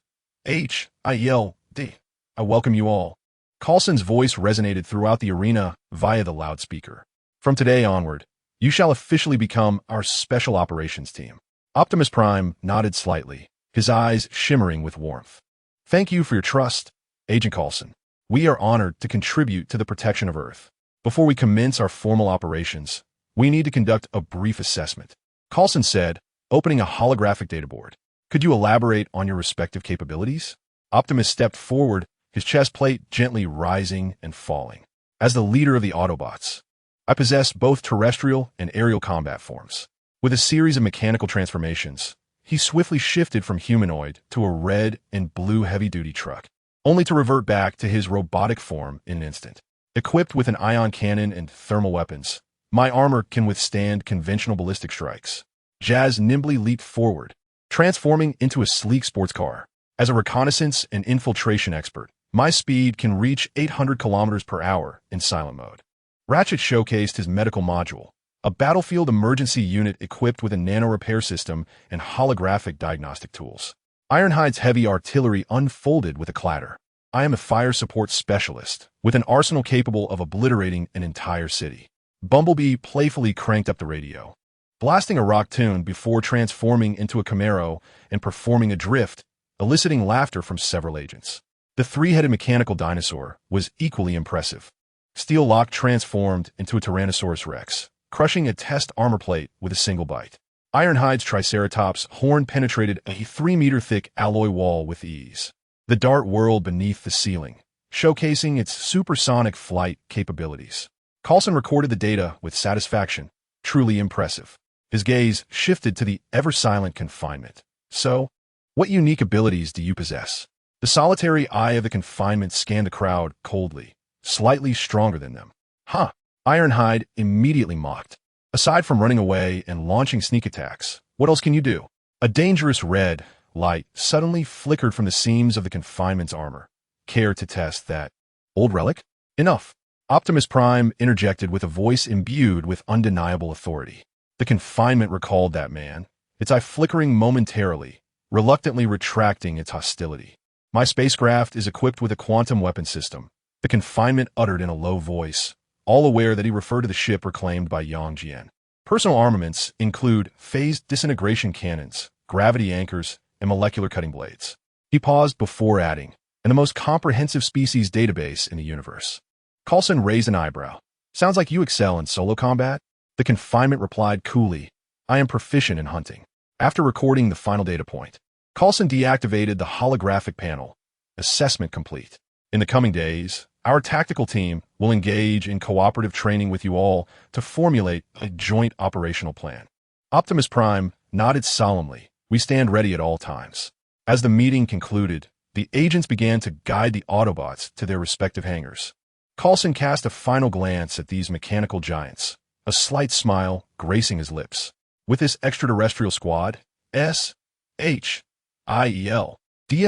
I welcome you all. Coulson's voice resonated throughout the arena via the loudspeaker. From today onward, you shall officially become our Special Operations Team. Optimus Prime nodded slightly, his eyes shimmering with warmth. Thank you for your trust, Agent Coulson. We are honored to contribute to the protection of Earth. Before we commence our formal operations, we need to conduct a brief assessment. Coulson said, opening a holographic databoard. Could you elaborate on your respective capabilities? Optimus stepped forward, his chest plate gently rising and falling. As the leader of the Autobots, I possess both terrestrial and aerial combat forms. With a series of mechanical transformations, he swiftly shifted from humanoid to a red and blue heavy-duty truck, only to revert back to his robotic form in an instant. Equipped with an ion cannon and thermal weapons, my armor can withstand conventional ballistic strikes. Jazz nimbly leaped forward, transforming into a sleek sports car. As a reconnaissance and infiltration expert, my speed can reach 800 kilometers per hour in silent mode. Ratchet showcased his medical module, a battlefield emergency unit equipped with a nano-repair system and holographic diagnostic tools. Ironhide's heavy artillery unfolded with a clatter. I am a fire support specialist, with an arsenal capable of obliterating an entire city. Bumblebee playfully cranked up the radio, blasting a rock tune before transforming into a Camaro and performing a drift, eliciting laughter from several agents. The three-headed mechanical dinosaur was equally impressive. Steel Lock transformed into a Tyrannosaurus Rex, crushing a test armor plate with a single bite. Ironhide's Triceratops horn penetrated a 3-meter-thick alloy wall with ease. The dart whirled beneath the ceiling, showcasing its supersonic flight capabilities. Coulson recorded the data with satisfaction, truly impressive. His gaze shifted to the ever-silent confinement. So, what unique abilities do you possess? The solitary eye of the confinement scanned the crowd coldly, slightly stronger than them. Huh. Ironhide immediately mocked. Aside from running away and launching sneak attacks, what else can you do? A dangerous red light suddenly flickered from the seams of the confinement's armor. Care to test that old relic? Enough. Optimus Prime interjected with a voice imbued with undeniable authority. The confinement recalled that man, its eye flickering momentarily, reluctantly retracting its hostility. My spacecraft is equipped with a quantum weapon system, the confinement uttered in a low voice, all aware that he referred to the ship reclaimed by Yang Jian. Personal armaments include phased disintegration cannons, gravity anchors, and molecular cutting blades. He paused before adding, and the most comprehensive species database in the universe. Coulson raised an eyebrow. Sounds like you excel in solo combat? The confinement replied coolly, I am proficient in hunting. After recording the final data point, Coulson deactivated the holographic panel. Assessment complete. In the coming days, our tactical team will engage in cooperative training with you all to formulate a joint operational plan. Optimus Prime nodded solemnly. We stand ready at all times. As the meeting concluded, the agents began to guide the Autobots to their respective hangars. Coulson cast a final glance at these mechanical giants, a slight smile gracing his lips. With this extraterrestrial squad, S.H.I.E.L.D's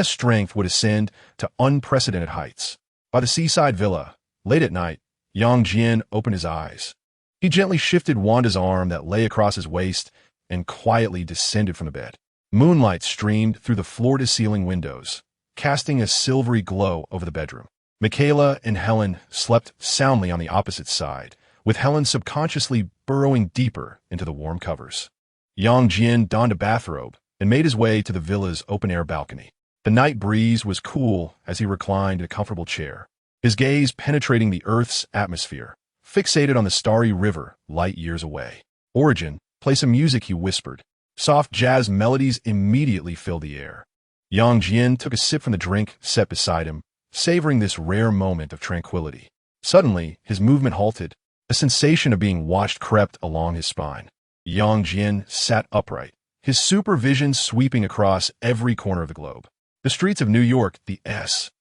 strength would ascend to unprecedented heights. By the seaside villa, late at night, young Jian opened his eyes. He gently shifted Wanda's arm that lay across his waist and quietly descended from the bed. Moonlight streamed through the floor-to-ceiling windows, casting a silvery glow over the bedroom. Michaela and Helen slept soundly on the opposite side, with Helen subconsciously burrowing deeper into the warm covers. Yang Jian donned a bathrobe and made his way to the villa's open-air balcony. The night breeze was cool as he reclined in a comfortable chair, his gaze penetrating the Earth's atmosphere, fixated on the starry river light years away. Origin, play some music, he whispered. Soft jazz melodies immediately filled the air. Yang Jian took a sip from the drink set beside him, savoring this rare moment of tranquility. Suddenly, his movement halted. A sensation of being watched crept along his spine. Yang Jian sat upright, his supervision sweeping across every corner of the globe. The streets of New York, the S.H.I.E.L.D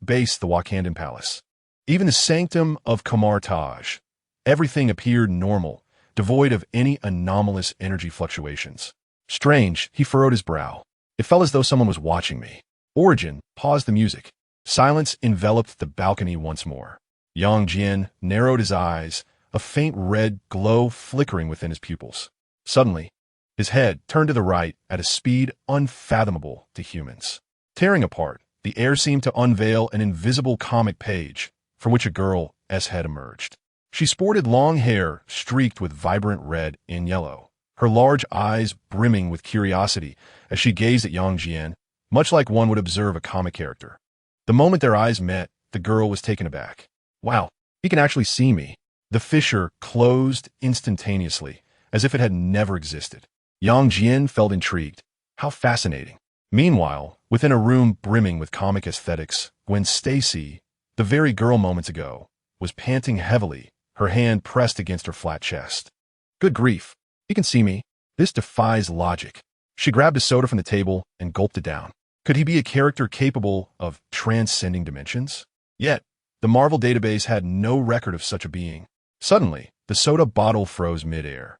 based the Wakandan Palace. Even the sanctum of Kamar Taj. Everything appeared normal, devoid of any anomalous energy fluctuations. Strange, he furrowed his brow. It felt as though someone was watching me. Origin paused the music. Silence enveloped the balcony once more. Yang Jian narrowed his eyes, a faint red glow flickering within his pupils. Suddenly, his head turned to the right at a speed unfathomable to humans. Tearing apart, the air seemed to unveil an invisible comic page from which a girl S.H.I.E.L.D emerged. She sported long hair streaked with vibrant red and yellow, her large eyes brimming with curiosity as she gazed at Yang Jian, much like one would observe a comic character. The moment their eyes met, the girl was taken aback. Wow, he can actually see me. The fissure closed instantaneously, as if it had never existed. Yang Jian felt intrigued. How fascinating. Meanwhile, within a room brimming with comic aesthetics, Gwen Stacy, the very girl moments ago, was panting heavily, her hand pressed against her flat chest. Good grief. He can see me. This defies logic. She grabbed a soda from the table and gulped it down. Could he be a character capable of transcending dimensions? Yet, the Marvel database had no record of such a being. Suddenly, the soda bottle froze midair.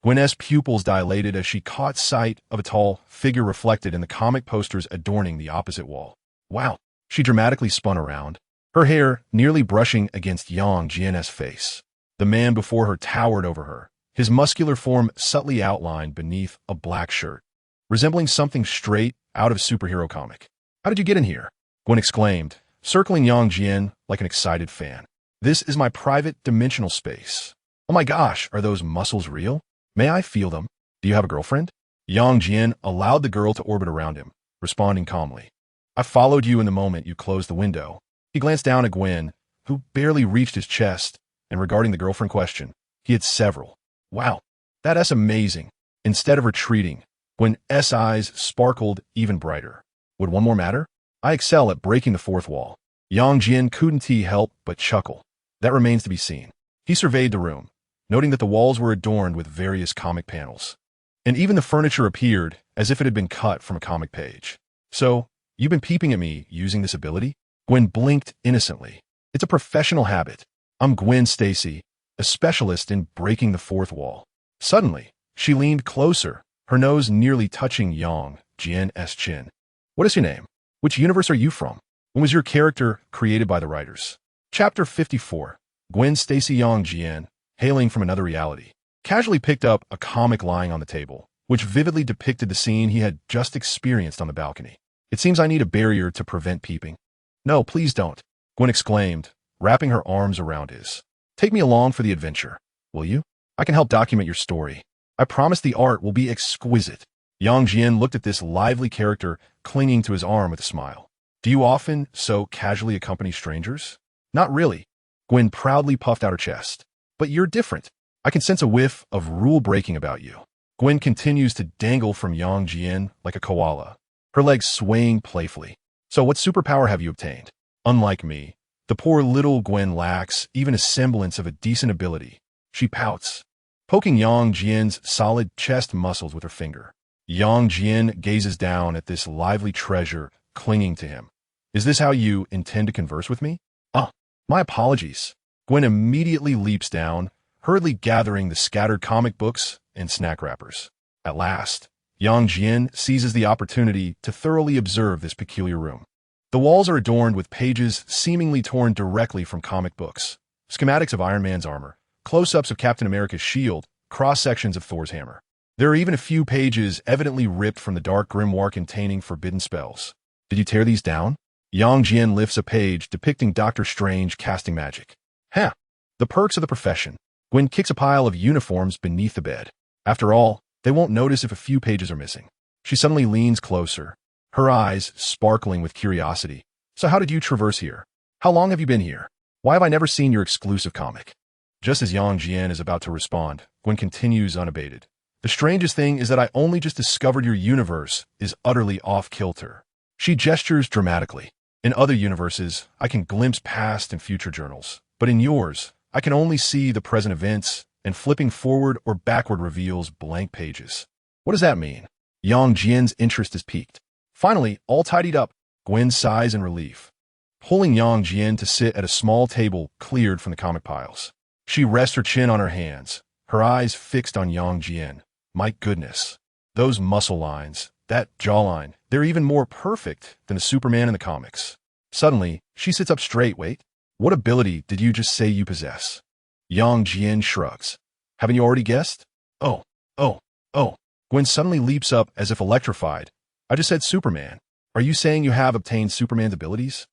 Gwen's pupils dilated as she caught sight of a tall figure reflected in the comic posters adorning the opposite wall. Wow! She dramatically spun around, her hair nearly brushing against Yang Jian's face. The man before her towered over her, his muscular form subtly outlined beneath a black shirt, resembling something straight out of a superhero comic. How did you get in here? Gwen exclaimed, circling Yang Jian like an excited fan. This is my private dimensional space. Oh my gosh, are those muscles real? May I feel them? Do you have a girlfriend? Yang Jian allowed the girl to orbit around him, responding calmly. I followed you in the moment you closed the window. He glanced down at Gwen, who barely reached his chest, and regarding the girlfriend question, he had several. Wow, that's amazing. Instead of retreating, Gwen's eyes sparkled even brighter. Would one more matter? I excel at breaking the fourth wall. Yang Jian couldn't help but chuckle. That remains to be seen. He surveyed the room, noting that the walls were adorned with various comic panels. And even the furniture appeared as if it had been cut from a comic page. So, you've been peeping at me using this ability? Gwen blinked innocently. It's a professional habit. I'm Gwen Stacy, a specialist in breaking the fourth wall. Suddenly, she leaned closer, her nose nearly touching Yang Jian's chin. What is your name? Which universe are you from? When was your character created by the writers? Chapter 54. Gwen Stacy. Yang Jian, hailing from another reality, casually picked up a comic lying on the table, which vividly depicted the scene he had just experienced on the balcony. It seems I need a barrier to prevent peeping. No, please don't, Gwen exclaimed, wrapping her arms around his. Take me along for the adventure, will you? I can help document your story. I promise the art will be exquisite. Yang Jian looked at this lively character clinging to his arm with a smile. Do you often so casually accompany strangers? Not really. Gwen proudly puffed out her chest. But you're different. I can sense a whiff of rule-breaking about you. Gwen continues to dangle from Yang Jian like a koala, her legs swaying playfully. So what superpower have you obtained? Unlike me, the poor little Gwen lacks even a semblance of a decent ability. She pouts, poking Yang Jian's solid chest muscles with her finger. Yang Jian gazes down at this lively treasure clinging to him. Is this how you intend to converse with me? My apologies. Gwen immediately leaps down, hurriedly gathering the scattered comic books and snack wrappers. At last, Jian seizes the opportunity to thoroughly observe this peculiar room. The walls are adorned with pages seemingly torn directly from comic books, schematics of Iron Man's armor, close-ups of Captain America's shield, cross-sections of Thor's hammer. There are even a few pages evidently ripped from the dark grimoire containing forbidden spells. Did you tear these down? Jian lifts a page depicting Doctor Strange casting magic. Huh. The perks of the profession. Gwen kicks a pile of uniforms beneath the bed. After all, they won't notice if a few pages are missing. She suddenly leans closer, her eyes sparkling with curiosity. So how did you traverse here? How long have you been here? Why have I never seen your exclusive comic? Just as Jian is about to respond, Gwen continues unabated. The strangest thing is that I only just discovered your universe is utterly off-kilter. She gestures dramatically. In other universes, I can glimpse past and future journals. But in yours, I can only see the present events, and flipping forward or backward reveals blank pages. What does that mean? Jian's interest is piqued. Finally, all tidied up, Gwen sighs in relief. Pulling Jian to sit at a small table cleared from the comic piles. She rests her chin on her hands, her eyes fixed on Jian. My goodness, those muscle lines, that jawline, they're even more perfect than the Superman in the comics. Suddenly, she sits up straight. Wait, what ability did you just say you possess? Jian shrugs. Haven't you already guessed? Oh. Gwen suddenly leaps up as if electrified. I just said Superman. Are you saying you have obtained Superman's abilities?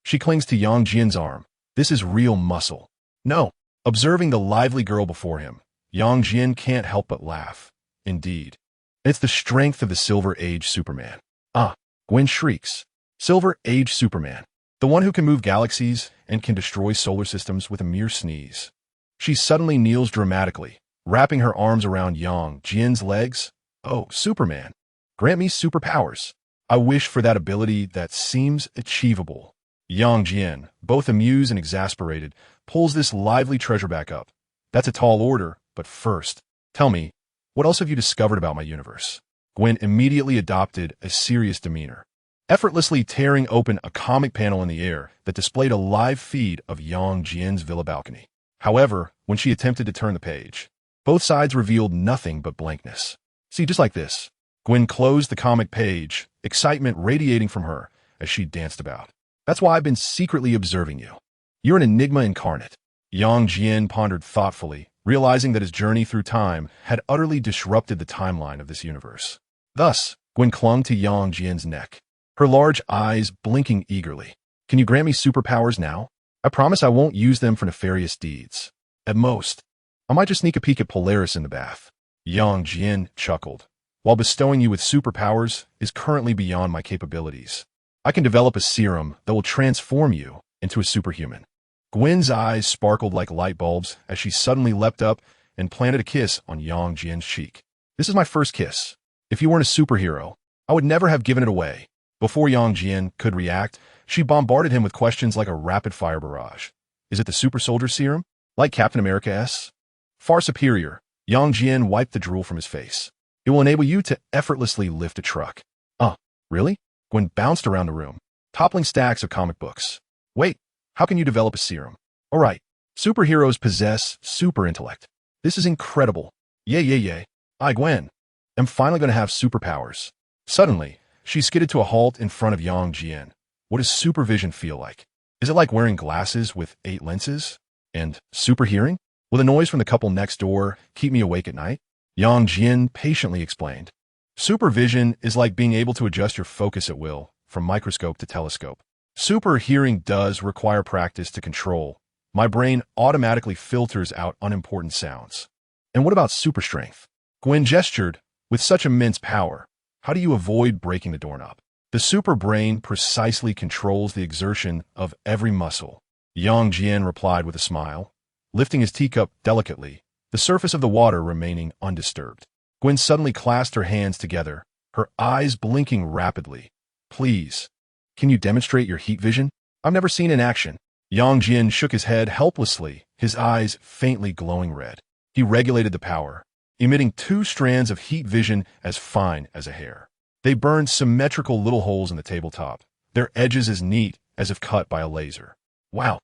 She clings to Jian's arm. This is real muscle. No. Observing the lively girl before him, Jian can't help but laugh. Indeed. It's the strength of the Silver Age Superman. Ah, Gwen shrieks. Silver Age Superman. The one who can move galaxies and can destroy solar systems with a mere sneeze. She suddenly kneels dramatically, wrapping her arms around Jian's legs. Oh, Superman. Grant me superpowers. I wish for that ability that seems achievable. Jian, both amused and exasperated, pulls this lively treasure back up. That's a tall order, but first, tell me, what else have you discovered about my universe? Gwen immediately adopted a serious demeanor, effortlessly tearing open a comic panel in the air that displayed a live feed of Jian's villa balcony. However, when she attempted to turn the page, both sides revealed nothing but blankness. See, just like this. Gwen closed the comic page, excitement radiating from her as she danced about. That's why I've been secretly observing you. You're an enigma incarnate. Jian pondered thoughtfully, realizing that his journey through time had utterly disrupted the timeline of this universe. Thus, Gwen clung to Jian's neck, her large eyes blinking eagerly. Can you grant me superpowers now? I promise I won't use them for nefarious deeds. At most, I might just sneak a peek at Polaris in the bath. Jian chuckled. While bestowing you with superpowers is currently beyond my capabilities, I can develop a serum that will transform you into a superhuman. Gwen's eyes sparkled like light bulbs as she suddenly leapt up and planted a kiss on Jian's cheek. This is my first kiss. If you weren't a superhero, I would never have given it away. Before Jian could react, she bombarded him with questions like a rapid-fire barrage. Is it the super soldier serum? Like Captain America's? Far superior. Jian wiped the drool from his face. It will enable you to effortlessly lift a truck. Really? Gwen bounced around the room, toppling stacks of comic books. Wait, how can you develop a serum? All right, superheroes possess super intellect. This is incredible. Yay. I, Gwen, am finally going to have superpowers. Suddenly, she skidded to a halt in front of Jian. What does supervision feel like? Is it like wearing glasses with 8 lenses? And super hearing? Will the noise from the couple next door keep me awake at night? Jian patiently explained. Supervision is like being able to adjust your focus at will, from microscope to telescope. Super hearing does require practice to control. My brain automatically filters out unimportant sounds. And what about super strength? Gwen gestured. With such immense power, how do you avoid breaking the doorknob? The super brain precisely controls the exertion of every muscle. Jian replied with a smile, lifting his teacup delicately, the surface of the water remaining undisturbed. Gwen suddenly clasped her hands together, her eyes blinking rapidly. Please, can you demonstrate your heat vision? I've never seen in action. Jian shook his head helplessly, his eyes faintly glowing red. He regulated the power, emitting 2 strands of heat vision as fine as a hair. They burned symmetrical little holes in the tabletop, their edges as neat as if cut by a laser. Wow.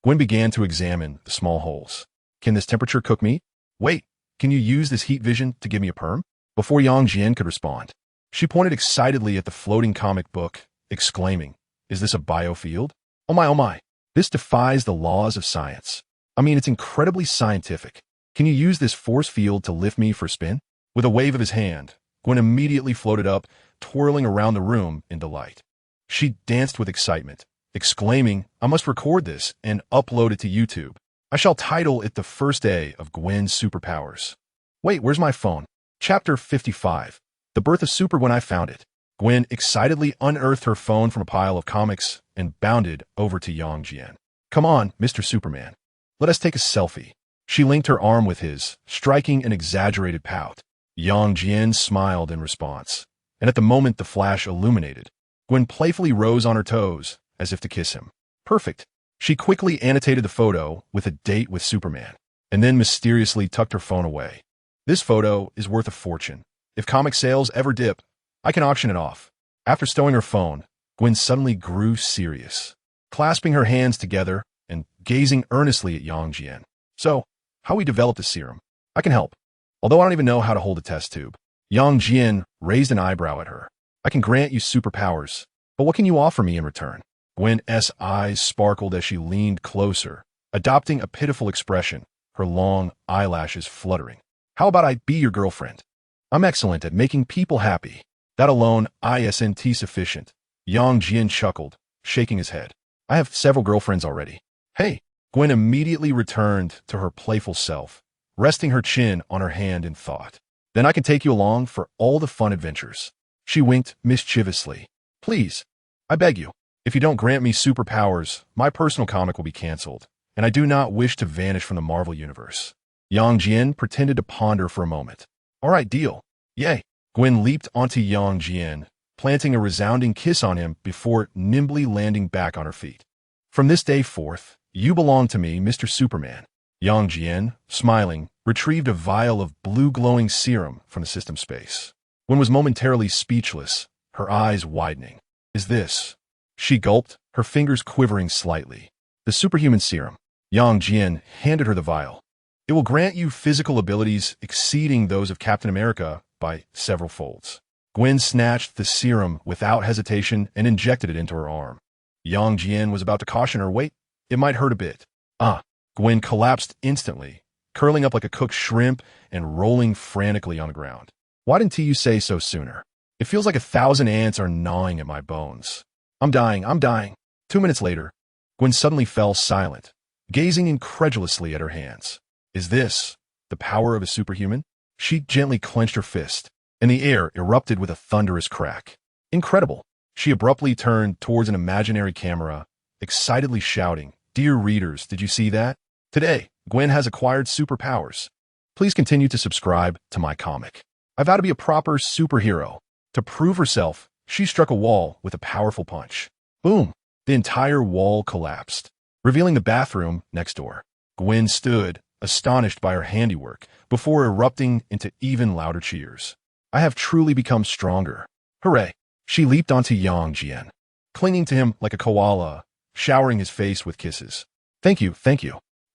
Gwen began to examine the small holes. Can this temperature cook meat? Wait, can you use this heat vision to give me a perm? Before Jian could respond, she pointed excitedly at the floating comic book, exclaiming, is this a biofield? Oh my, this defies the laws of science. I mean, it's incredibly scientific. Can you use this force field to lift me for a spin? With a wave of his hand, Gwen immediately floated up, twirling around the room in delight. She danced with excitement, exclaiming, I must record this and upload it to YouTube. I shall title it The First Day of Gwen's Superpowers. Wait, where's my phone? Chapter 55. The Birth of Super When I Found It. Gwen excitedly unearthed her phone from a pile of comics and bounded over to Jian. Come on, Mr. Superman. Let us take a selfie. She linked her arm with his, striking an exaggerated pout. Jian smiled in response, and at the moment the flash illuminated, Gwen playfully rose on her toes, as if to kiss him. Perfect. She quickly annotated the photo with a date with Superman, and then mysteriously tucked her phone away. This photo is worth a fortune. If comic sales ever dip, I can auction it off. After stowing her phone, Gwen suddenly grew serious, clasping her hands together and gazing earnestly at Jian. So, how we developed the serum? I can help. Although I don't even know how to hold a test tube. Jian raised an eyebrow at her. I can grant you superpowers, but what can you offer me in return? Gwen's eyes sparkled as she leaned closer, adopting a pitiful expression, her long eyelashes fluttering. How about I be your girlfriend? I'm excellent at making people happy. That alone isn't sufficient. Jian chuckled, shaking his head. I have several girlfriends already. Hey, Gwen immediately returned to her playful self, resting her chin on her hand in thought. Then I can take you along for all the fun adventures. She winked mischievously. Please, I beg you. If you don't grant me superpowers, my personal comic will be canceled, and I do not wish to vanish from the Marvel Universe. Jian pretended to ponder for a moment. All right, deal. Yay. Gwen leaped onto Jian, planting a resounding kiss on him before nimbly landing back on her feet. From this day forth, you belong to me, Mr. Superman. Jian, smiling, retrieved a vial of blue-glowing serum from the system space. Gwen was momentarily speechless, her eyes widening. Is this? She gulped, her fingers quivering slightly. The superhuman serum. Jian handed her the vial. It will grant you physical abilities exceeding those of Captain America by several folds. Gwen snatched the serum without hesitation and injected it into her arm. Jian was about to caution her, wait, it might hurt a bit. Gwen collapsed instantly, curling up like a cooked shrimp and rolling frantically on the ground. Why didn't you say so sooner? It feels like 1,000 ants are gnawing at my bones. I'm dying. 2 minutes later, Gwen suddenly fell silent, gazing incredulously at her hands. Is this the power of a superhuman? She gently clenched her fist, and the air erupted with a thunderous crack. Incredible. She abruptly turned towards an imaginary camera, excitedly shouting, Dear readers, did you see that? Today, Gwen has acquired superpowers. Please continue to subscribe to my comic. I vow to be a proper superhero. To prove herself, she struck a wall with a powerful punch. Boom! The entire wall collapsed, revealing the bathroom next door. Gwen stood, astonished by her handiwork, before erupting into even louder cheers. I have truly become stronger. Hooray! She leaped onto Jian, clinging to him like a koala, showering his face with kisses. Thank you.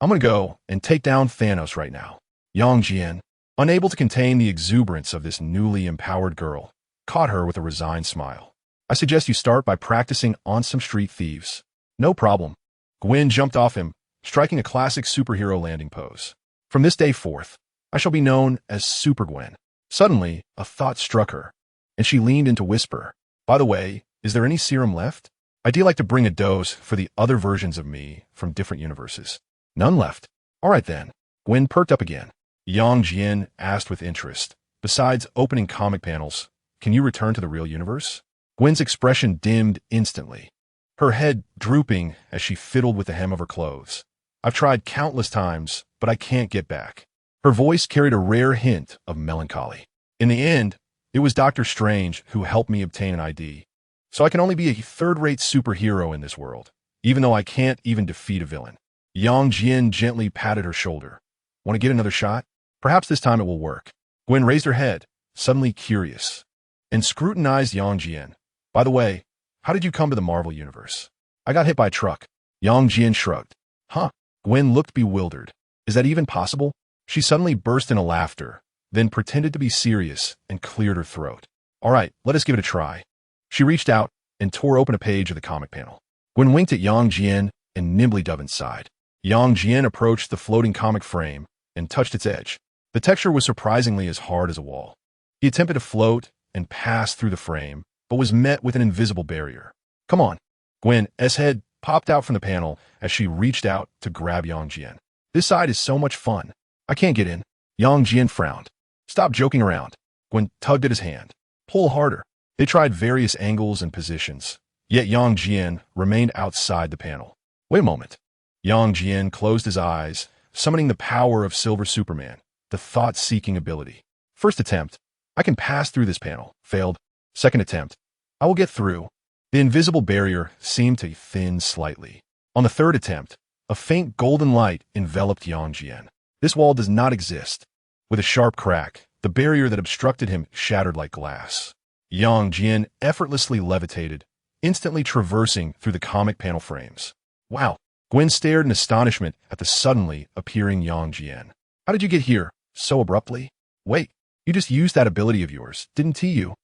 I'm gonna go and take down Thanos right now. Jian, unable to contain the exuberance of this newly empowered girl, caught her with a resigned smile. I suggest you start by practicing on some street thieves. No problem. Gwen jumped off him, striking a classic superhero landing pose. From this day forth, I shall be known as Super Gwen. Suddenly, a thought struck her, and she leaned in to whisper, By the way, is there any serum left? I'd like to bring a dose for the other versions of me from different universes. None left. All right then. Gwen perked up again. Jian asked with interest, Besides opening comic panels, can you return to the real universe? Gwen's expression dimmed instantly, her head drooping as she fiddled with the hem of her clothes. I've tried countless times, but I can't get back. Her voice carried a rare hint of melancholy. In the end, it was Dr. Strange who helped me obtain an ID. So I can only be a third-rate superhero in this world, even though I can't even defeat a villain. Jian gently patted her shoulder. Want to get another shot? Perhaps this time it will work. Gwen raised her head, suddenly curious, and scrutinized Jian. By the way, how did you come to the Marvel Universe? I got hit by a truck. Jian shrugged. Huh? Gwen looked bewildered. Is that even possible? She suddenly burst into laughter, then pretended to be serious and cleared her throat. All right, let us give it a try. She reached out and tore open a page of the comic panel. Gwen winked at Yang Jian and nimbly dove inside. Yang Jian approached the floating comic frame and touched its edge. The texture was surprisingly as hard as a wall. He attempted to float and pass through the frame, but was met with an invisible barrier. Come on. Gwen's head popped out from the panel as she reached out to grab Yang Jian. This side is so much fun. I can't get in. Yang Jian frowned. Stop joking around. Gwen tugged at his hand. Pull harder. They tried various angles and positions, yet Yang Jian remained outside the panel. Wait a moment. Yang Jian closed his eyes, summoning the power of Silver Superman, the thought-seeking ability. First attempt. I can pass through this panel. Failed. Second attempt. I will get through. The invisible barrier seemed to thin slightly. On the third attempt, a faint golden light enveloped Yang Jian. This wall does not exist. With a sharp crack, the barrier that obstructed him shattered like glass. Yang Jian effortlessly levitated, instantly traversing through the comic panel frames. Wow! Gwen stared in astonishment at the suddenly appearing Yang Jian. How did you get here so abruptly? Wait, you just used that ability of yours, didn't you?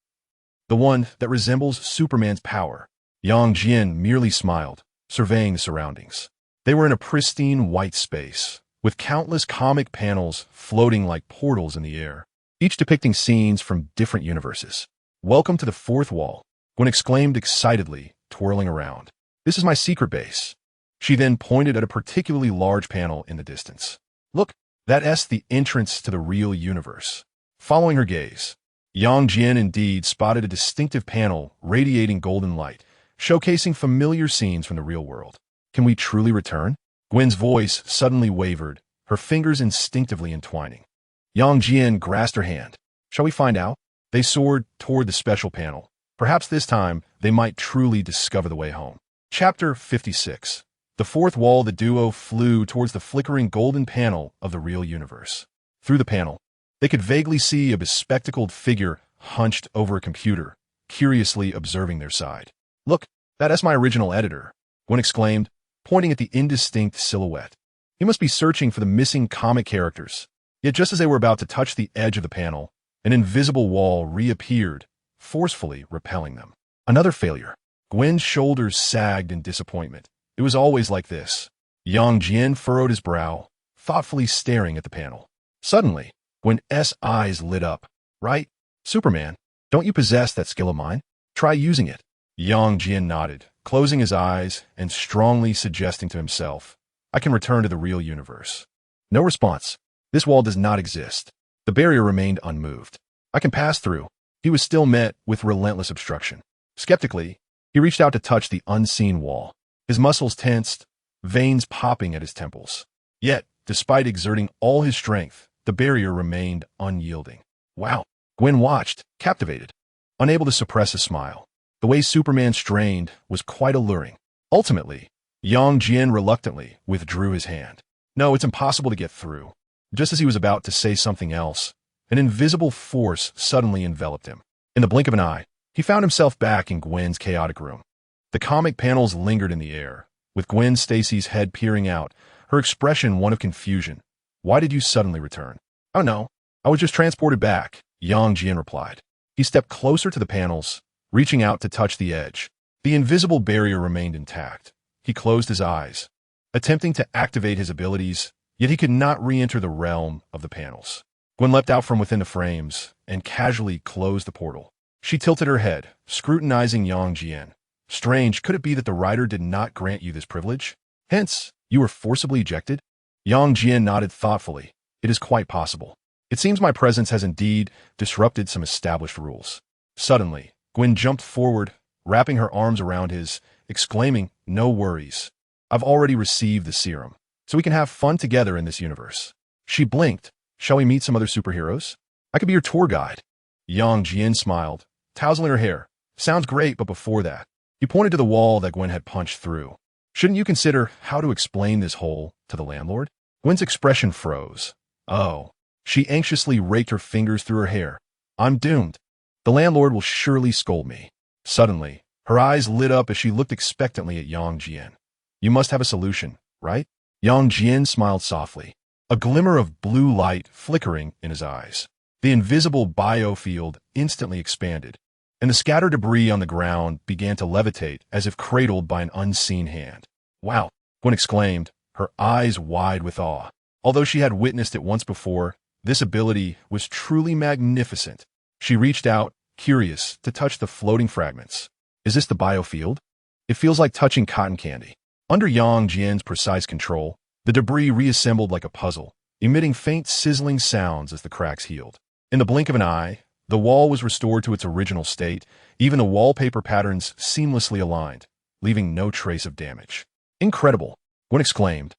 The one that resembles Superman's power. Yang Jian merely smiled, surveying the surroundings. They were in a pristine white space, with countless comic panels floating like portals in the air, each depicting scenes from different universes. Welcome to the fourth wall, Gwen exclaimed excitedly, twirling around. This is my secret base. She then pointed at a particularly large panel in the distance. Look, that's the entrance to the real universe. Following her gaze, Yang Jian indeed spotted a distinctive panel radiating golden light, showcasing familiar scenes from the real world. Can we truly return? Gwen's voice suddenly wavered, her fingers instinctively entwining. Yang Jian grasped her hand. Shall we find out? They soared toward the special panel. Perhaps this time they might truly discover the way home. Chapter 56. The fourth wall, the duo flew towards the flickering golden panel of the real universe. Through the panel, they could vaguely see a bespectacled figure hunched over a computer, curiously observing their side. Look, that's my original editor, Gwen exclaimed, pointing at the indistinct silhouette. He must be searching for the missing comic characters. Yet just as they were about to touch the edge of the panel, an invisible wall reappeared, forcefully repelling them. Another failure. Gwen's shoulders sagged in disappointment. It was always like this. Yang Jian furrowed his brow, thoughtfully staring at the panel. Suddenly, Gwen's eyes lit up. Right? Superman, don't you possess that skill of mine? Try using it. Yang Jian nodded, closing his eyes and strongly suggesting to himself, I can return to the real universe. No response. This wall does not exist. The barrier remained unmoved. I can pass through. He was still met with relentless obstruction. Skeptically, he reached out to touch the unseen wall. His muscles tensed, veins popping at his temples. Yet, despite exerting all his strength, the barrier remained unyielding. Wow! Gwen watched, captivated, unable to suppress a smile. The way Superman strained was quite alluring. Ultimately, Yang Jian reluctantly withdrew his hand. No, it's impossible to get through. Just as he was about to say something else, an invisible force suddenly enveloped him. In the blink of an eye, he found himself back in Gwen's chaotic room. The comic panels lingered in the air, with Gwen Stacy's head peering out, her expression one of confusion. Why did you suddenly return? Oh no, I was just transported back, Yang Jian replied. He stepped closer to the panels, reaching out to touch the edge. The invisible barrier remained intact. He closed his eyes, attempting to activate his abilities, yet he could not re-enter the realm of the panels. Gwen leapt out from within the frames and casually closed the portal. She tilted her head, scrutinizing Yang Jian. Strange, could it be that the writer did not grant you this privilege? Hence, you were forcibly ejected? Yang Jian nodded thoughtfully. It is quite possible. It seems my presence has indeed disrupted some established rules. Suddenly, Gwen jumped forward, wrapping her arms around his, exclaiming, No worries. I've already received the serum, so we can have fun together in this universe. She blinked. Shall we meet some other superheroes? I could be your tour guide. Yang Jian smiled, tousling her hair. Sounds great, but before that, he pointed to the wall that Gwen had punched through. Shouldn't you consider how to explain this hole to the landlord? Gwen's expression froze. Oh. She anxiously raked her fingers through her hair. I'm doomed. The landlord will surely scold me. Suddenly, her eyes lit up as she looked expectantly at Yang Jian. You must have a solution, right? Yang Jian smiled softly, a glimmer of blue light flickering in his eyes. The invisible biofield instantly expanded, and the scattered debris on the ground began to levitate as if cradled by an unseen hand. Wow, Gwen exclaimed, her eyes wide with awe. Although she had witnessed it once before, this ability was truly magnificent. She reached out, curious, to touch the floating fragments. Is this the biofield? It feels like touching cotton candy. Under Yang Jian's precise control, the debris reassembled like a puzzle, emitting faint sizzling sounds as the cracks healed. In the blink of an eye, the wall was restored to its original state, even the wallpaper patterns seamlessly aligned, leaving no trace of damage. Incredible, Gwen exclaimed,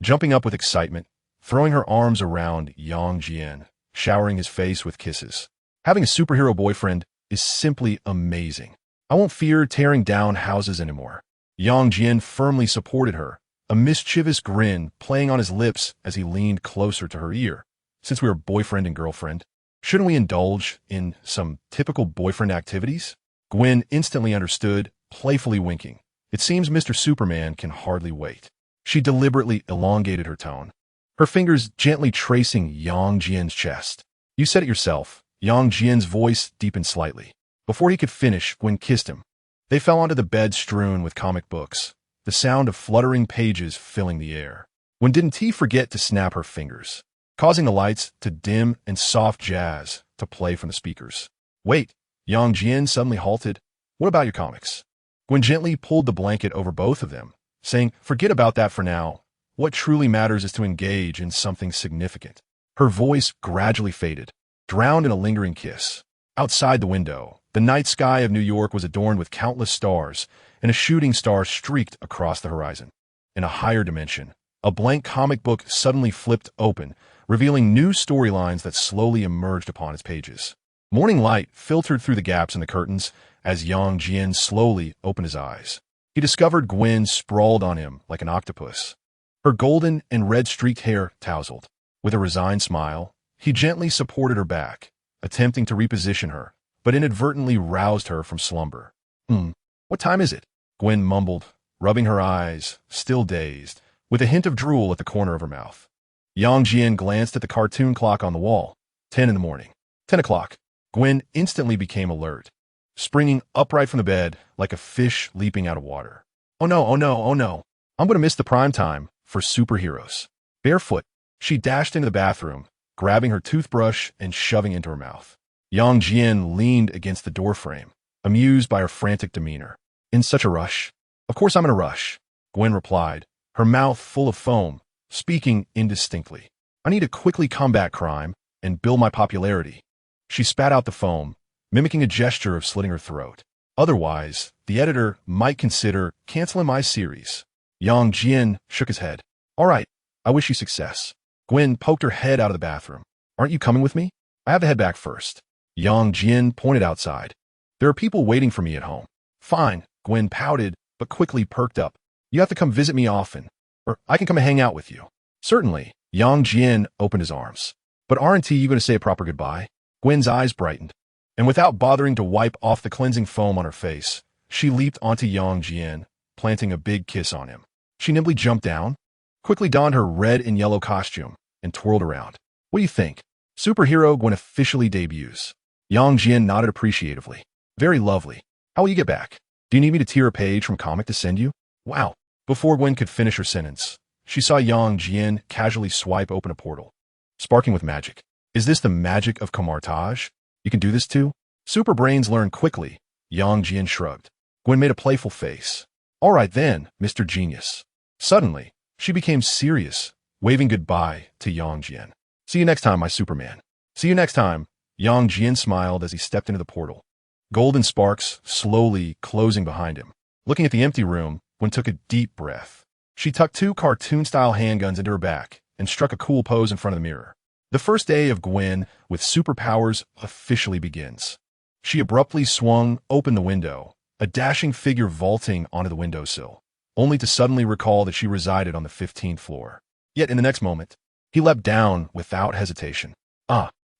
jumping up with excitement, throwing her arms around Yang Jian, showering his face with kisses. Having a superhero boyfriend is simply amazing. I won't fear tearing down houses anymore. Yang Jian firmly supported her, a mischievous grin playing on his lips as he leaned closer to her ear. Since we are boyfriend and girlfriend, shouldn't we indulge in some typical boyfriend activities? Gwen instantly understood, playfully winking. It seems Mr. Superman can hardly wait. She deliberately elongated her tone, her fingers gently tracing Yang Jian's chest. You said it yourself. Yang Jian's voice deepened slightly. Before he could finish, Gwen kissed him. They fell onto the bed strewn with comic books, the sound of fluttering pages filling the air. When didn't he forget to snap her fingers, causing the lights to dim and soft jazz to play from the speakers? Wait, Yang Jian suddenly halted. What about your comics? Gwen gently pulled the blanket over both of them, saying, forget about that for now. What truly matters is to engage in something significant. Her voice gradually faded, drowned in a lingering kiss. Outside the window, the night sky of New York was adorned with countless stars, and a shooting star streaked across the horizon. In a higher dimension, a blank comic book suddenly flipped open, revealing new storylines that slowly emerged upon its pages. Morning light filtered through the gaps in the curtains as Yang Jian slowly opened his eyes. He discovered Gwen sprawled on him like an octopus. Her golden and red-streaked hair tousled. With a resigned smile, he gently supported her back, attempting to reposition her, but inadvertently roused her from slumber. What time is it? Gwen mumbled, rubbing her eyes, still dazed, with a hint of drool at the corner of her mouth. Yang Jian glanced at the cartoon clock on the wall. 10 in the morning. 10 o'clock. Gwen instantly became alert, springing upright from the bed like a fish leaping out of water. Oh no, oh no, oh no. I'm going to miss the prime time for superheroes. Barefoot, she dashed into the bathroom, grabbing her toothbrush and shoving into her mouth. Yang Jian leaned against the doorframe, amused by her frantic demeanor. In such a rush? Of course I'm in a rush, Gwen replied, her mouth full of foam, speaking indistinctly. I need to quickly combat crime and build my popularity. She spat out the foam, mimicking a gesture of slitting her throat. Otherwise, the editor might consider canceling my series. Yang Jian shook his head. All right, I wish you success. Gwen poked her head out of the bathroom. Aren't you coming with me? I have to head back first. Yang Jian pointed outside. There are people waiting for me at home. Fine, Gwen pouted, but quickly perked up. You have to come visit me often, or I can come and hang out with you. Certainly, Yang Jian opened his arms. But aren't you going to say a proper goodbye? Gwen's eyes brightened, and without bothering to wipe off the cleansing foam on her face, she leaped onto Yang Jian, planting a big kiss on him. She nimbly jumped down, quickly donned her red and yellow costume, and twirled around. What do you think? Superhero Gwen officially debuts. Yang Jian nodded appreciatively. Very lovely. How will you get back? Do you need me to tear a page from comic to send you? Wow. Before Gwen could finish her sentence, she saw Yang Jian casually swipe open a portal, sparking with magic. Is this the magic of Camartage? You can do this too? Super brains learn quickly. Yang Jian shrugged. Gwen made a playful face. All right then, Mr. Genius. Suddenly, she became serious, waving goodbye to Yang Jian. See you next time, my Superman. See you next time. Yang Jian smiled as he stepped into the portal, golden sparks slowly closing behind him. Looking at the empty room, Gwen took a deep breath. She tucked 2 cartoon-style handguns into her back and struck a cool pose in front of the mirror. The first day of Gwen with superpowers officially begins. She abruptly swung open the window, a dashing figure vaulting onto the windowsill, only to suddenly recall that she resided on the 15th floor. Yet in the next moment, he leapt down without hesitation.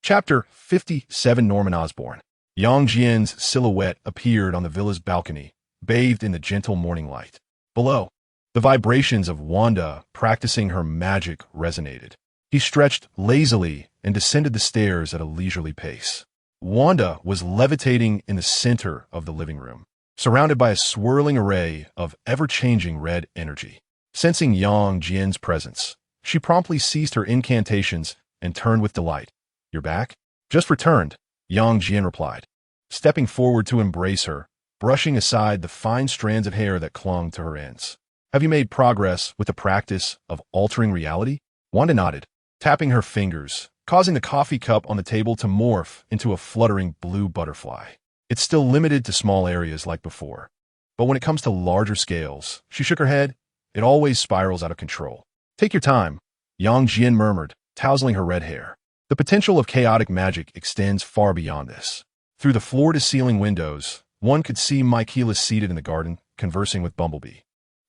Chapter 57. Norman Osborn. Yang Jian's silhouette appeared on the villa's balcony, bathed in the gentle morning light. Below, The vibrations of Wanda practicing her magic resonated. He stretched lazily and descended the stairs at a leisurely pace. Wanda was levitating in the center of the living room, surrounded by a swirling array of ever-changing red energy. Sensing Yang Jian's presence, she promptly ceased her incantations and turned with delight. "You're back?" "Just returned," Yang Jian replied, stepping forward to embrace her, brushing aside the fine strands of hair that clung to her ends. "Have you made progress with the practice of altering reality?" Wanda nodded, tapping her fingers, causing the coffee cup on the table to morph into a fluttering blue butterfly. "It's still limited to small areas like before. But when it comes to larger scales," she shook her head, "it always spirals out of control." "Take your time," Yang Jian murmured, tousling her red hair. The potential of chaotic magic extends far beyond this. Through the floor-to-ceiling windows, one could see Michaela seated in the garden, conversing with Bumblebee.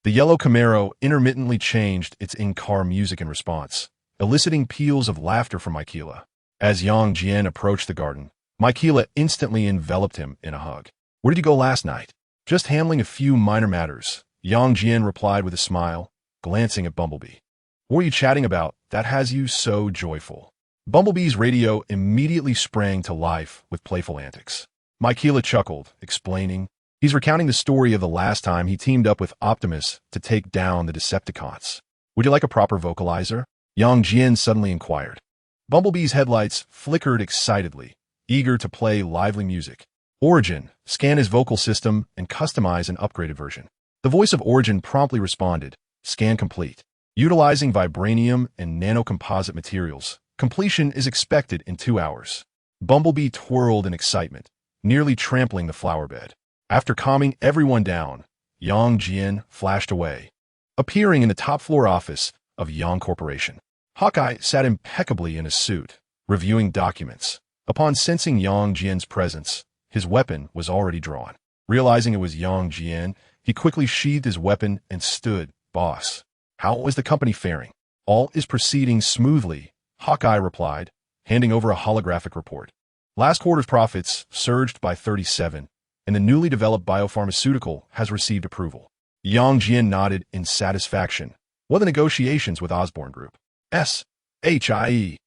The yellow Camaro intermittently changed its in-car music in response, eliciting peals of laughter from Michaela. As Yang Jian approached the garden, Michaela instantly enveloped him in a hug. "Where did you go last night?" "Just handling a few minor matters," Yang Jian replied with a smile, glancing at Bumblebee. "What are you chatting about that has you so joyful?" Bumblebee's radio immediately sprang to life with playful antics. Michaela chuckled, explaining, "He's recounting the story of the last time he teamed up with Optimus to take down the Decepticons." "Would you like a proper vocalizer?" Yang Jian suddenly inquired. Bumblebee's headlights flickered excitedly, eager to play lively music. "Origin, scan his vocal system and customize an upgraded version." The voice of Origin promptly responded, "Scan complete. Utilizing vibranium and nanocomposite materials, completion is expected in 2 hours." Bumblebee twirled in excitement, nearly trampling the flower bed. After calming everyone down, Yang Jian flashed away, appearing in the top-floor office of Yang Corporation. Hawkeye sat impeccably in his suit, reviewing documents. Upon sensing Yang Jian's presence, his weapon was already drawn. Realizing it was Yang Jian, he quickly sheathed his weapon and stood, "Boss, how is the company faring?" "All is proceeding smoothly," Hawkeye replied, handing over a holographic report. "Last quarter's profits surged by 37, and the newly developed biopharmaceutical has received approval." Yang Jian nodded in satisfaction. "What are the negotiations with Osborne Group?" S.H.I.E.L.D.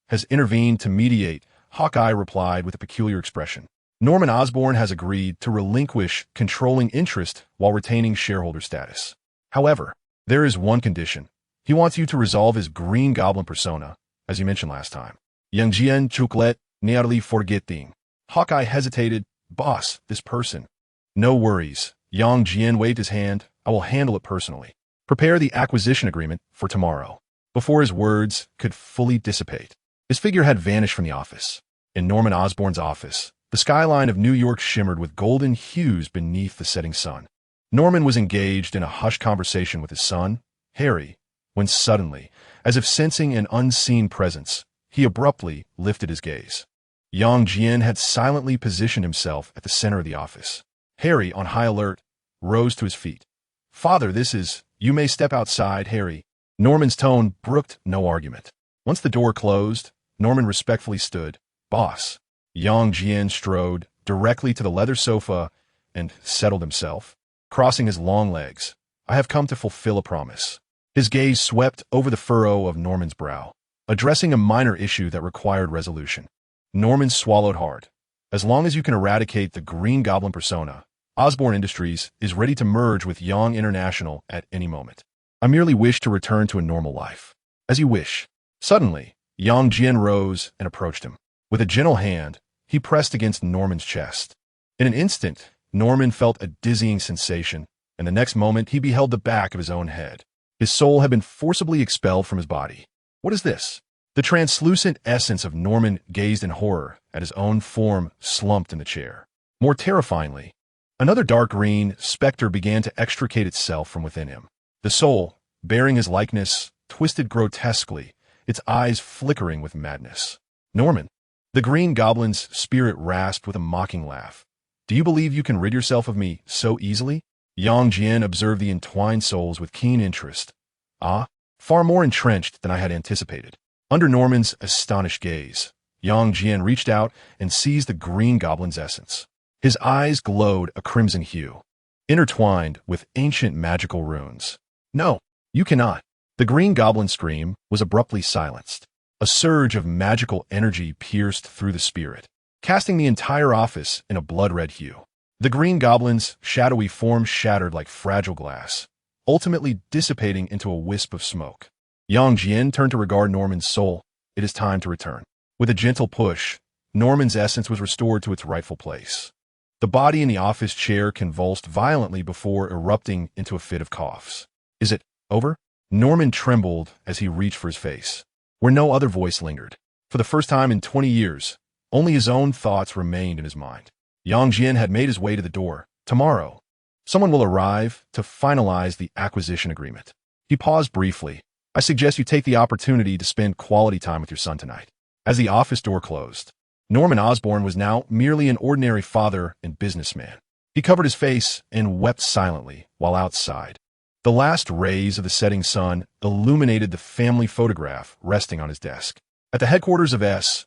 has intervened to mediate, Hawkeye replied with a peculiar expression. "Norman Osborn has agreed to relinquish controlling interest while retaining shareholder status. However, there is one condition. He wants you to resolve his Green Goblin persona, as you mentioned last time." Yang Jian chocolate nearly forgetting. Hawkeye hesitated. "Boss, this person." "No worries." Yang Jian waved his hand. "I will handle it personally. Prepare the acquisition agreement for tomorrow." Before his words could fully dissipate, his figure had vanished from the office. In Norman Osborn's office, the skyline of New York shimmered with golden hues beneath the setting sun. Norman was engaged in a hushed conversation with his son, Harry, when suddenly, as if sensing an unseen presence, he abruptly lifted his gaze. Yang Jian had silently positioned himself at the center of the office. Harry, on high alert, rose to his feet. "Father, this is—" "You may step outside, Harry." Norman's tone brooked no argument. Once the door closed, Norman respectfully stood. "Boss." Yang Jian strode directly to the leather sofa and settled himself, crossing his long legs. "I have come to fulfill a promise." His gaze swept over the furrow of Norman's brow, addressing a minor issue that required resolution. Norman swallowed hard. "As long as you can eradicate the Green Goblin persona, Osborne Industries is ready to merge with Yang International at any moment. I merely wish to return to a normal life." "As you wish." Suddenly, Yang Jian rose and approached him. With a gentle hand, he pressed against Norman's chest. In an instant, Norman felt a dizzying sensation, and the next moment he beheld the back of his own head. His soul had been forcibly expelled from his body. "What is this?" The translucent essence of Norman gazed in horror at his own form slumped in the chair. More terrifyingly, another dark green specter began to extricate itself from within him. The soul, bearing his likeness, twisted grotesquely, its eyes flickering with madness. "Norman." The Green Goblin's spirit rasped with a mocking laugh. "Do you believe you can rid yourself of me so easily?" Yang Jian observed the entwined souls with keen interest. "Ah, far more entrenched than I had anticipated." Under Norman's astonished gaze, Yang Jian reached out and seized the Green Goblin's essence. His eyes glowed a crimson hue. intertwined with ancient magical runes. No, you cannot. The Green Goblin's scream was abruptly silenced. A surge of magical energy pierced through the spirit, casting the entire office in a blood-red hue. The Green Goblin's shadowy form shattered like fragile glass, ultimately dissipating into a wisp of smoke. Yang Jian turned to regard Norman's soul. It is time to return. With a gentle push, Norman's essence was restored to its rightful place. The body in the office chair convulsed violently before erupting into a fit of coughs. Is it over? Norman trembled as he reached for his face, where no other voice lingered. For the first time in 20 years, only his own thoughts remained in his mind. Yang Jian had made his way to the door. Tomorrow, someone will arrive to finalize the acquisition agreement. He paused briefly. I suggest you take the opportunity to spend quality time with your son tonight. As the office door closed, Norman Osborn was now merely an ordinary father and businessman. He covered his face and wept silently while outside. The last rays of the setting sun illuminated the family photograph resting on his desk. At the headquarters of S.H.I.E.L.D.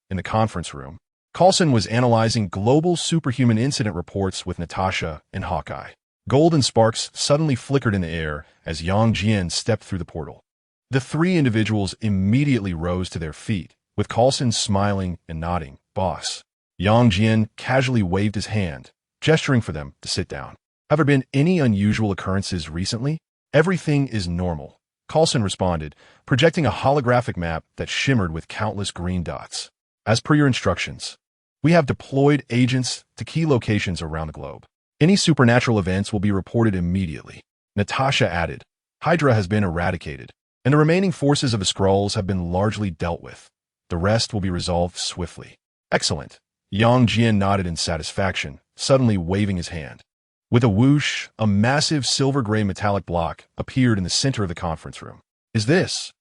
in the conference room, Coulson was analyzing global superhuman incident reports with Natasha and Hawkeye. Golden sparks suddenly flickered in the air as Yang Jian stepped through the portal. The three individuals immediately rose to their feet, with Coulson smiling and nodding. Boss. Yang Jian casually waved his hand, gesturing for them to sit down. Have there been any unusual occurrences recently? Everything is normal, Coulson responded, projecting a holographic map that shimmered with countless green dots. As per your instructions, we have deployed agents to key locations around the globe. Any supernatural events will be reported immediately. Natasha added, Hydra has been eradicated, and the remaining forces of the Skrulls have been largely dealt with. The rest will be resolved swiftly. Excellent. Yang Jian nodded in satisfaction, suddenly waving his hand. With a whoosh, a massive silver-gray metallic block appeared in the center of the conference room. Is this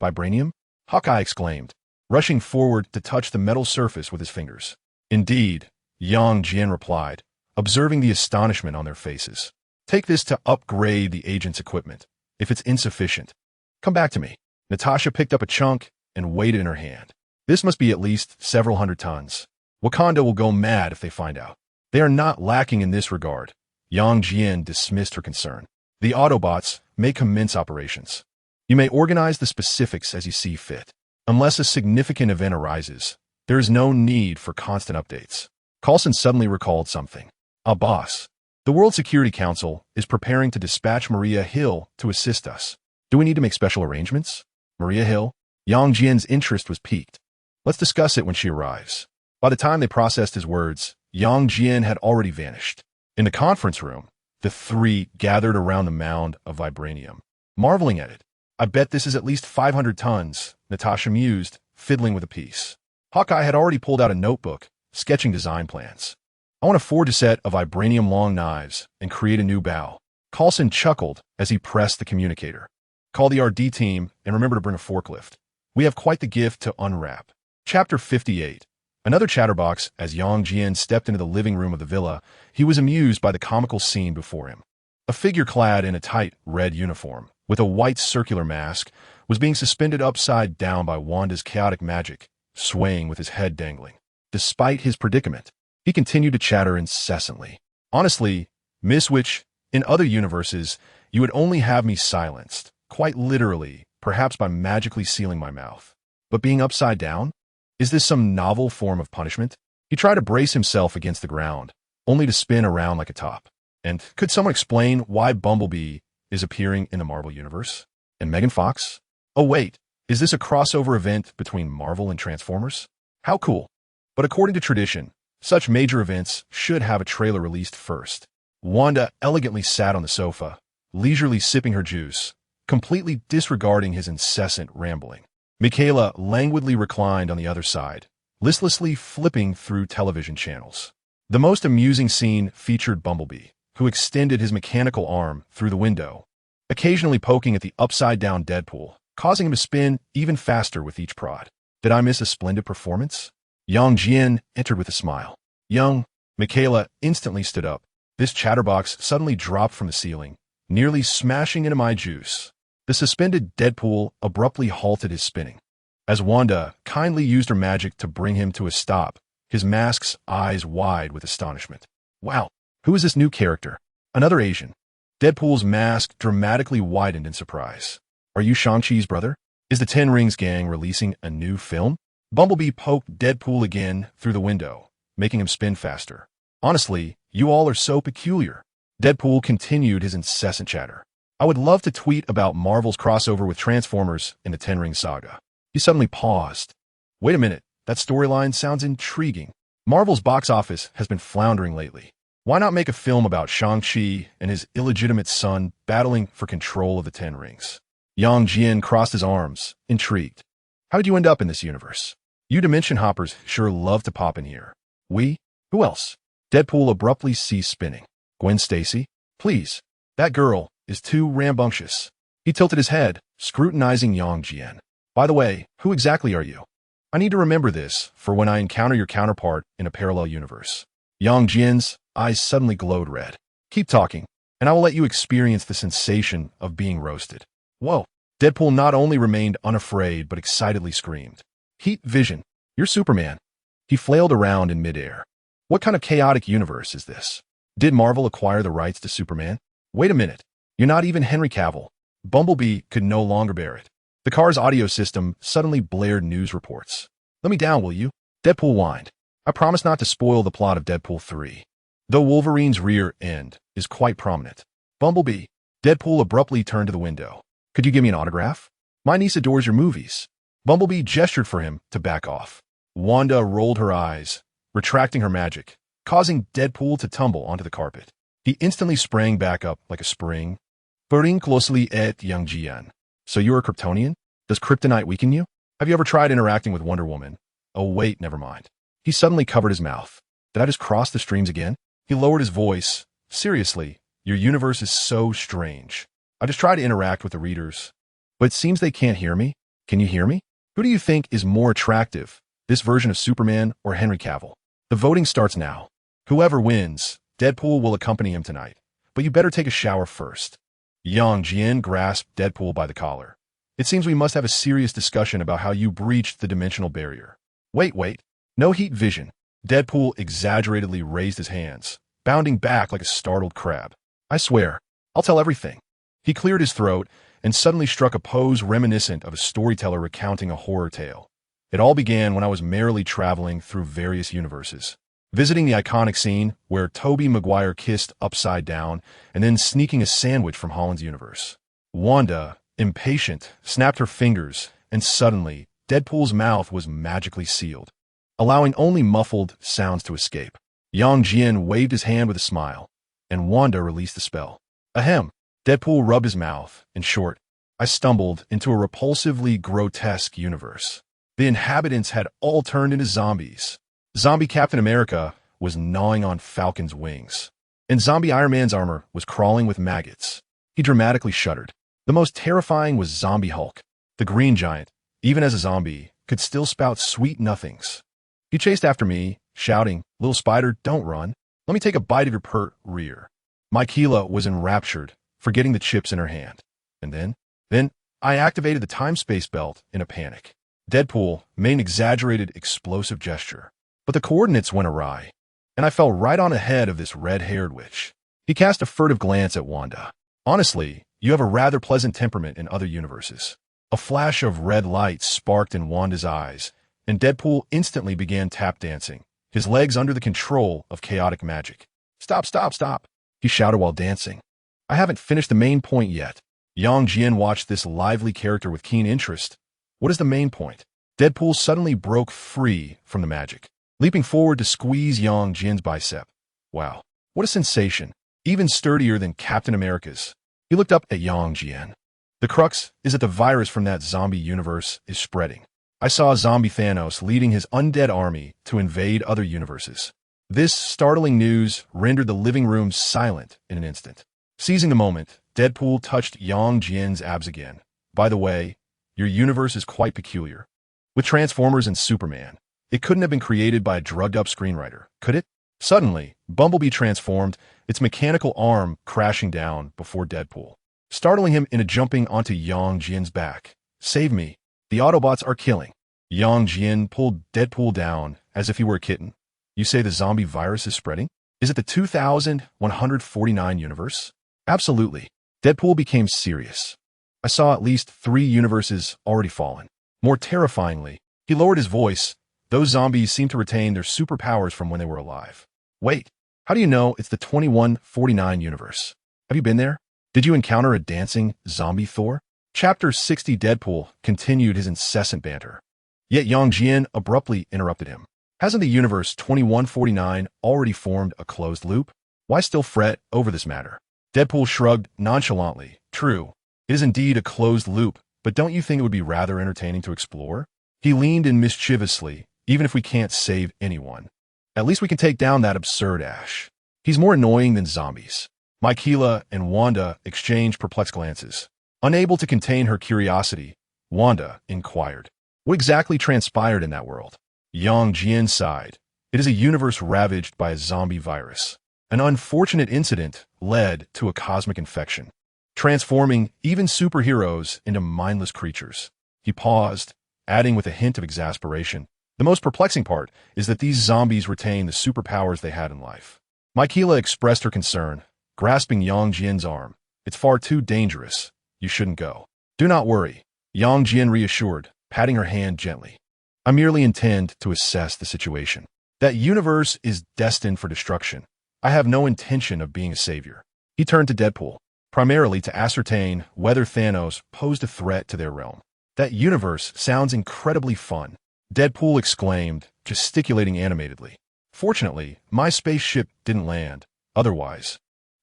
vibranium? Hawkeye exclaimed, rushing forward to touch the metal surface with his fingers. Indeed, Yang Jian replied, observing the astonishment on their faces. Take this to upgrade the agent's equipment. If it's insufficient, come back to me. Natasha picked up a chunk and weighed it in her hand. This must be at least several hundred tons. Wakanda will go mad if they find out. They are not lacking in this regard. Yang Jian dismissed her concern. The Autobots may commence operations. You may organize the specifics as you see fit. Unless a significant event arises, there is no need for constant updates. Coulson suddenly recalled something. Boss. The World Security Council is preparing to dispatch Maria Hill to assist us. Do we need to make special arrangements? Maria Hill? Yang Jian's interest was piqued. Let's discuss it when she arrives. By the time they processed his words, Yang Jian had already vanished. In the conference room, the three gathered around the mound of vibranium, marveling at it. I bet this is at least 500 tons, Natasha mused, fiddling with a piece. Hawkeye had already pulled out a notebook, sketching design plans. I want to forge a set of vibranium long knives and create a new bow. Coulson chuckled as he pressed the communicator. Call the RD team and remember to bring a forklift. We have quite the gift to unwrap. Chapter 58. Another chatterbox. As Yang Jian stepped into the living room of the villa, he was amused by the comical scene before him. A figure clad in a tight red uniform, with a white circular mask, was being suspended upside down by Wanda's chaotic magic, swaying with his head dangling. Despite his predicament, he continued to chatter incessantly. Honestly, Miss Witch, in other universes, you would only have me silenced, quite literally, perhaps by magically sealing my mouth. But being upside down? Is this some novel form of punishment? He tried to brace himself against the ground, only to spin around like a top. And could someone explain why Bumblebee is appearing in the Marvel Universe? And Megan Fox? Oh wait, is this a crossover event between Marvel and Transformers? How cool. But according to tradition, such major events should have a trailer released first. Wanda elegantly sat on the sofa, leisurely sipping her juice, completely disregarding his incessant rambling. Michaela languidly reclined on the other side, listlessly flipping through television channels. The most amusing scene featured Bumblebee, who extended his mechanical arm through the window, occasionally poking at the upside-down Deadpool, causing him to spin even faster with each prod. Did I miss a splendid performance? Yang Jian entered with a smile. Young, Michaela instantly stood up. This chatterbox suddenly dropped from the ceiling, nearly smashing into my juice. The suspended Deadpool abruptly halted his spinning. As Wanda kindly used her magic to bring him to a stop, his mask's eyes wide with astonishment. Wow, who is this new character? Another Asian. Deadpool's mask dramatically widened in surprise. Are you Shang-Chi's brother? Is the Ten Rings gang releasing a new film? Bumblebee poked Deadpool again through the window, making him spin faster. Honestly, you all are so peculiar. Deadpool continued his incessant chatter. I would love to tweet about Marvel's crossover with Transformers in the Ten Rings saga. He suddenly paused. Wait a minute, that storyline sounds intriguing. Marvel's box office has been floundering lately. Why not make a film about Shang-Chi and his illegitimate son battling for control of the Ten Rings? Jian crossed his arms, intrigued. How did you end up in this universe? You dimension hoppers sure love to pop in here. We? Who else? Deadpool abruptly ceased spinning. Gwen Stacy? Please. That girl is too rambunctious. He tilted his head, scrutinizing Jian. By the way, who exactly are you? I need to remember this for when I encounter your counterpart in a parallel universe. Jian's eyes suddenly glowed red. Keep talking, and I will let you experience the sensation of being roasted. Whoa. Deadpool not only remained unafraid but excitedly screamed. Heat vision. You're Superman. He flailed around in midair. What kind of chaotic universe is this? Did Marvel acquire the rights to Superman? Wait a minute. You're not even Henry Cavill. Bumblebee could no longer bear it. The car's audio system suddenly blared news reports. Let me down, will you? Deadpool whined. I promise not to spoil the plot of Deadpool 3. Though Wolverine's rear end is quite prominent. Bumblebee. Deadpool abruptly turned to the window. Could you give me an autograph? My niece adores your movies. Bumblebee gestured for him to back off. Wanda rolled her eyes, retracting her magic, causing Deadpool to tumble onto the carpet. He instantly sprang back up like a spring. Purring closely at young Jian. So you're a Kryptonian? Does Kryptonite weaken you? Have you ever tried interacting with Wonder Woman? Oh wait, never mind. He suddenly covered his mouth. Did I just cross the streams again? He lowered his voice. Seriously, your universe is so strange. I just try to interact with the readers. But it seems they can't hear me. Can you hear me? Who do you think is more attractive, this version of Superman or Henry Cavill? The voting starts now. Whoever wins, Deadpool will accompany him tonight. But you better take a shower first. Jian grasped Deadpool by the collar. It seems we must have a serious discussion about how you breached the dimensional barrier. Wait. No heat vision. Deadpool exaggeratedly raised his hands, bounding back like a startled crab. I swear, I'll tell everything. He cleared his throat and suddenly struck a pose reminiscent of a storyteller recounting a horror tale. It all began when I was merrily traveling through various universes, visiting the iconic scene where Tobey Maguire kissed upside down and then sneaking a sandwich from Holland's universe. Wanda, impatient, snapped her fingers, and suddenly, Deadpool's mouth was magically sealed, allowing only muffled sounds to escape. Jian waved his hand with a smile, and Wanda released the spell. Ahem. Deadpool rubbed his mouth. In short, I stumbled into a repulsively grotesque universe. The inhabitants had all turned into zombies. Zombie Captain America was gnawing on Falcon's wings, and Zombie Iron Man's armor was crawling with maggots. He dramatically shuddered. The most terrifying was Zombie Hulk. The Green Giant, even as a zombie, could still spout sweet nothings. He chased after me, shouting, "Little spider, don't run. Let me take a bite of your pert rear." Mykela was enraptured, forgetting the chips in her hand. And then I activated the time-space belt in a panic. Deadpool made an exaggerated, explosive gesture, but the coordinates went awry, and I fell right on the head of this red-haired witch. He cast a furtive glance at Wanda. Honestly, you have a rather pleasant temperament in other universes. A flash of red light sparked in Wanda's eyes, and Deadpool instantly began tap dancing, his legs under the control of chaotic magic. Stop, he shouted while dancing. I haven't finished the main point yet. Jian watched this lively character with keen interest. What is the main point? Deadpool suddenly broke free from the magic, leaping forward to squeeze Jian's bicep. Wow, what a sensation, even sturdier than Captain America's. He looked up at Jian. The crux is that the virus from that zombie universe is spreading. I saw zombie Thanos leading his undead army to invade other universes. This startling news rendered the living room silent in an instant. Seizing the moment, Deadpool touched Jian's abs again. By the way, your universe is quite peculiar. With Transformers and Superman, it couldn't have been created by a drugged-up screenwriter, could it? Suddenly, Bumblebee transformed, its mechanical arm crashing down before Deadpool, startling him into jumping onto Jian's back. Save me. The Autobots are killing. Jian pulled Deadpool down as if he were a kitten. You say the zombie virus is spreading? Is it the 2149 universe? Absolutely. Deadpool became serious. I saw at least 3 universes already fallen. More terrifyingly, he lowered his voice. Those zombies seem to retain their superpowers from when they were alive. Wait, how do you know it's the 2149 universe? Have you been there? Did you encounter a dancing zombie Thor? Chapter 60. Deadpool continued his incessant banter. Yet Jian abruptly interrupted him. Hasn't the universe 2149 already formed a closed loop? Why still fret over this matter? Deadpool shrugged nonchalantly. True, it is indeed a closed loop, but don't you think it would be rather entertaining to explore? He leaned in mischievously. Even if we can't save anyone, at least we can take down that absurd Ash. He's more annoying than zombies. Michaela and Wanda exchanged perplexed glances. Unable to contain her curiosity, Wanda inquired, what exactly transpired in that world? Jian sighed. It is a universe ravaged by a zombie virus. An unfortunate incident led to a cosmic infection, transforming even superheroes into mindless creatures. He paused, adding with a hint of exasperation, the most perplexing part is that these zombies retain the superpowers they had in life. Michaela expressed her concern, grasping Jian's arm. It's far too dangerous. You shouldn't go. Do not worry, Jian reassured, patting her hand gently. I merely intend to assess the situation. That universe is destined for destruction. I have no intention of being a savior. He turned to Deadpool, primarily to ascertain whether Thanos posed a threat to their realm. That universe sounds incredibly fun, Deadpool exclaimed, gesticulating animatedly. Fortunately, my spaceship didn't land. Otherwise,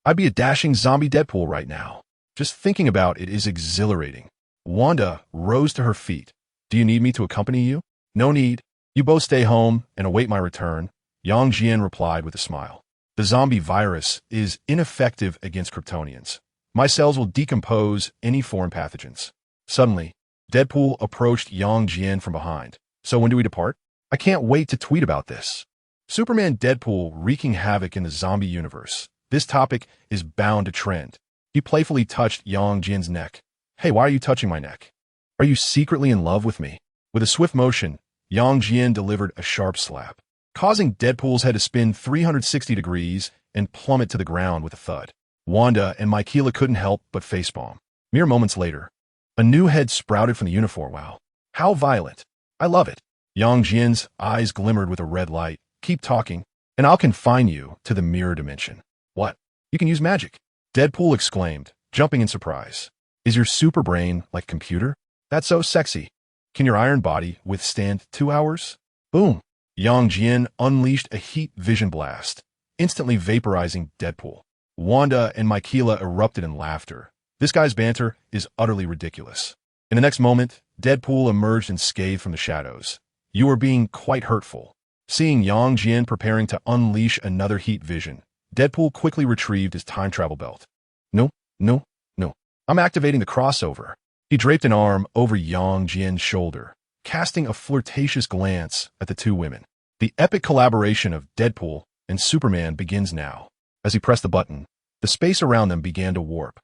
I'd be a dashing zombie Deadpool right now. Just thinking about it is exhilarating. Wanda rose to her feet. Do you need me to accompany you? No need. You both stay home and await my return, Jian replied with a smile. The zombie virus is ineffective against Kryptonians. My cells will decompose any foreign pathogens. Suddenly, Deadpool approached Jian from behind. So when do we depart? I can't wait to tweet about this. Superman Deadpool wreaking havoc in the zombie universe. This topic is bound to trend. He playfully touched Jian's neck. Hey, why are you touching my neck? Are you secretly in love with me? With a swift motion, Jian delivered a sharp slap, causing Deadpool's head to spin 360 degrees and plummet to the ground with a thud. Wanda and Michaela couldn't help but facepalm. Mere moments later, a new head sprouted from the uniform. Wow, how violent. I love it. Jian's eyes glimmered with a red light. Keep talking, and I'll confine you to the mirror dimension. What? You can use magic? Deadpool exclaimed, jumping in surprise. Is your super brain like computer? That's so sexy. Can your iron body withstand 2 hours? Boom. Jian unleashed a heat vision blast, instantly vaporizing Deadpool. Wanda and Michaela erupted in laughter. This guy's banter is utterly ridiculous. In the next moment, Deadpool emerged unscathed from the shadows. You are being quite hurtful. Seeing Jian preparing to unleash another heat vision, Deadpool quickly retrieved his time travel belt. No. I'm activating the crossover. He draped an arm over Jian's shoulder, casting a flirtatious glance at the two women. The epic collaboration of Deadpool and Superman begins now. As he pressed the button, the space around them began to warp.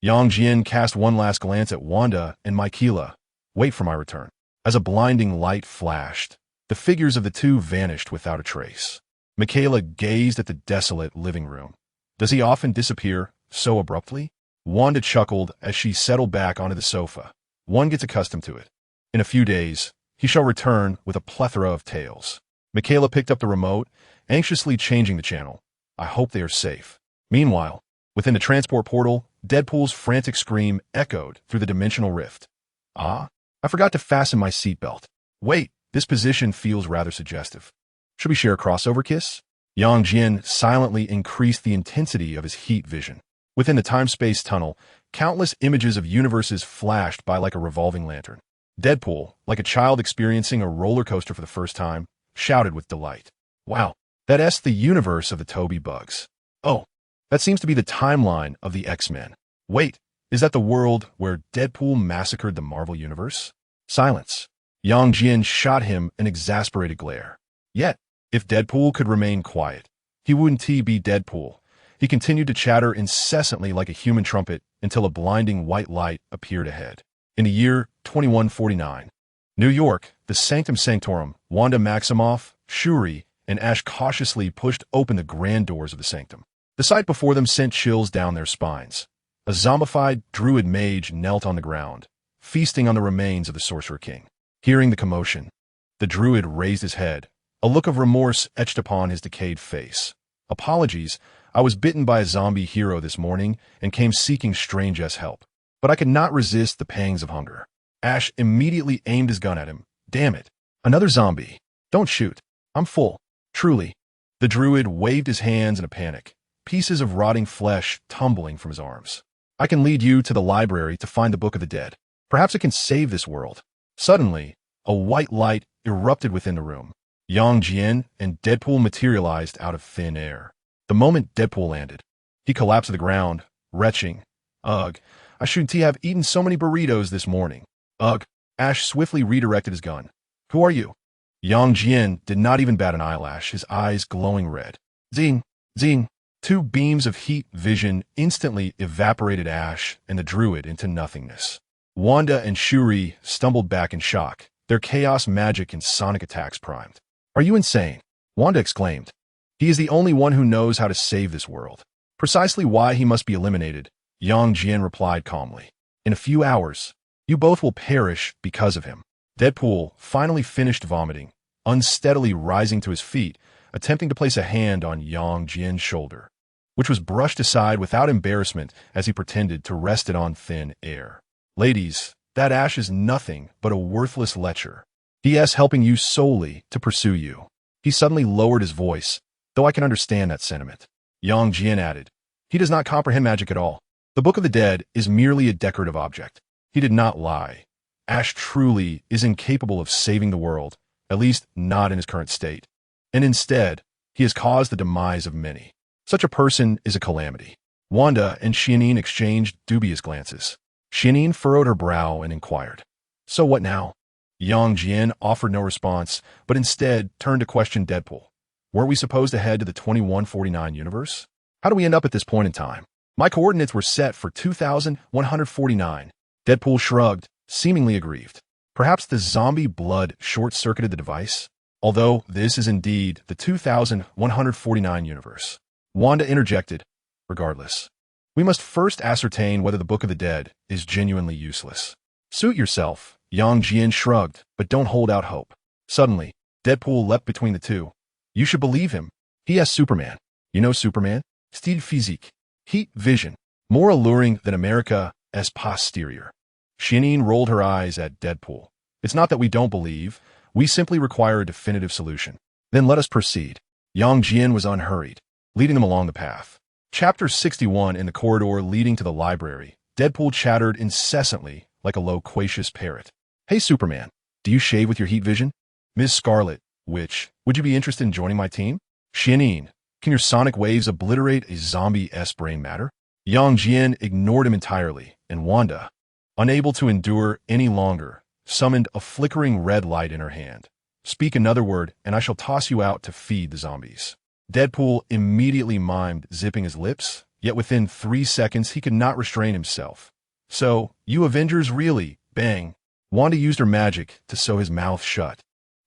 Jian cast one last glance at Wanda and Michaela. Wait for my return. As a blinding light flashed, the figures of the two vanished without a trace. Michaela gazed at the desolate living room. Does he often disappear so abruptly? Wanda chuckled as she settled back onto the sofa. One gets accustomed to it. In a few days, he shall return with a plethora of tales. Michaela picked up the remote, anxiously changing the channel. I hope they are safe. Meanwhile, within the transport portal, Deadpool's frantic scream echoed through the dimensional rift. Ah, I forgot to fasten my seatbelt. Wait, this position feels rather suggestive. Should we share a crossover kiss? Jian silently increased the intensity of his heat vision. Within the time-space tunnel, countless images of universes flashed by like a revolving lantern. Deadpool, like a child experiencing a roller coaster for the first time, shouted with delight. Wow, that's the universe of the Toby bugs. Oh, that seems to be the timeline of the X-Men. Wait, is that the world where Deadpool massacred the Marvel Universe? Silence. Jian shot him an exasperated glare. Yet, if Deadpool could remain quiet, he wouldn't be Deadpool. He continued to chatter incessantly like a human trumpet until a blinding white light appeared ahead. In the year 2149, New York, the Sanctum Sanctorum, Wanda Maximoff, Shuri, and Ash cautiously pushed open the grand doors of the sanctum. The sight before them sent chills down their spines. A zombified druid mage knelt on the ground, feasting on the remains of the Sorcerer King. Hearing the commotion, the druid raised his head, a look of remorse etched upon his decayed face. Apologies, I was bitten by a zombie hero this morning and came seeking strange help. But I could not resist the pangs of hunger. Ash immediately aimed his gun at him. Damn it. Another zombie. Don't shoot. I'm full. Truly. The druid waved his hands in a panic, pieces of rotting flesh tumbling from his arms. I can lead you to the library to find the Book of the Dead. Perhaps it can save this world. Suddenly, a white light erupted within the room. Jian and Deadpool materialized out of thin air. The moment Deadpool landed, he collapsed to the ground, retching. Ugh, I shouldn't have eaten so many burritos this morning. Ugh. Ash swiftly redirected his gun. Who are you? Jian did not even bat an eyelash, his eyes glowing red. Zing, zing. Two beams of heat vision instantly evaporated Ash and the druid into nothingness. Wanda and Shuri stumbled back in shock, their chaos magic and sonic attacks primed. Are you insane? Wanda exclaimed. He is the only one who knows how to save this world. Precisely why he must be eliminated, Jian replied calmly. In a few hours, you both will perish because of him. Deadpool finally finished vomiting, unsteadily rising to his feet, attempting to place a hand on Jian's shoulder, which was brushed aside without embarrassment as he pretended to rest it on thin air. Ladies, that Ash is nothing but a worthless lecher. He is helping you solely to pursue you. He suddenly lowered his voice, though I can understand that sentiment. Jian added, he does not comprehend magic at all. The Book of the Dead is merely a decorative object. He did not lie. Ash truly is incapable of saving the world, at least not in his current state. And instead, he has caused the demise of many. Such a person is a calamity. Wanda and Xianyin exchanged dubious glances. Xianyin furrowed her brow and inquired, so what now? Jian offered no response, but instead turned to question Deadpool. Weren't we supposed to head to the 2149 universe? How do we end up at this point in time? My coordinates were set for 2149. Deadpool shrugged, seemingly aggrieved. Perhaps the zombie blood short-circuited the device? Although this is indeed the 2149 universe. Wanda interjected, regardless. We must first ascertain whether the Book of the Dead is genuinely useless. Suit yourself, Jian shrugged, but don't hold out hope. Suddenly, Deadpool leapt between the two. You should believe him. He has Superman. You know Superman? Style physique. Heat vision. More alluring than America's posterior. Xianyin rolled her eyes at Deadpool. It's not that we don't believe. We simply require a definitive solution. Then let us proceed. Jian was unhurried, leading them along the path. Chapter 61 in the corridor leading to the library. Deadpool chattered incessantly like a loquacious parrot. Hey Superman, do you shave with your heat vision? Ms. Scarlet Witch, would you be interested in joining my team? Xianyin, can your sonic waves obliterate a zombie-esque brain matter? Jian ignored him entirely, and Wanda, unable to endure any longer, summoned a flickering red light in her hand. Speak another word, and I shall toss you out to feed the zombies. Deadpool immediately mimed zipping his lips, yet within 3 seconds he could not restrain himself. So, you Avengers really, bang. Wanda used her magic to sew his mouth shut.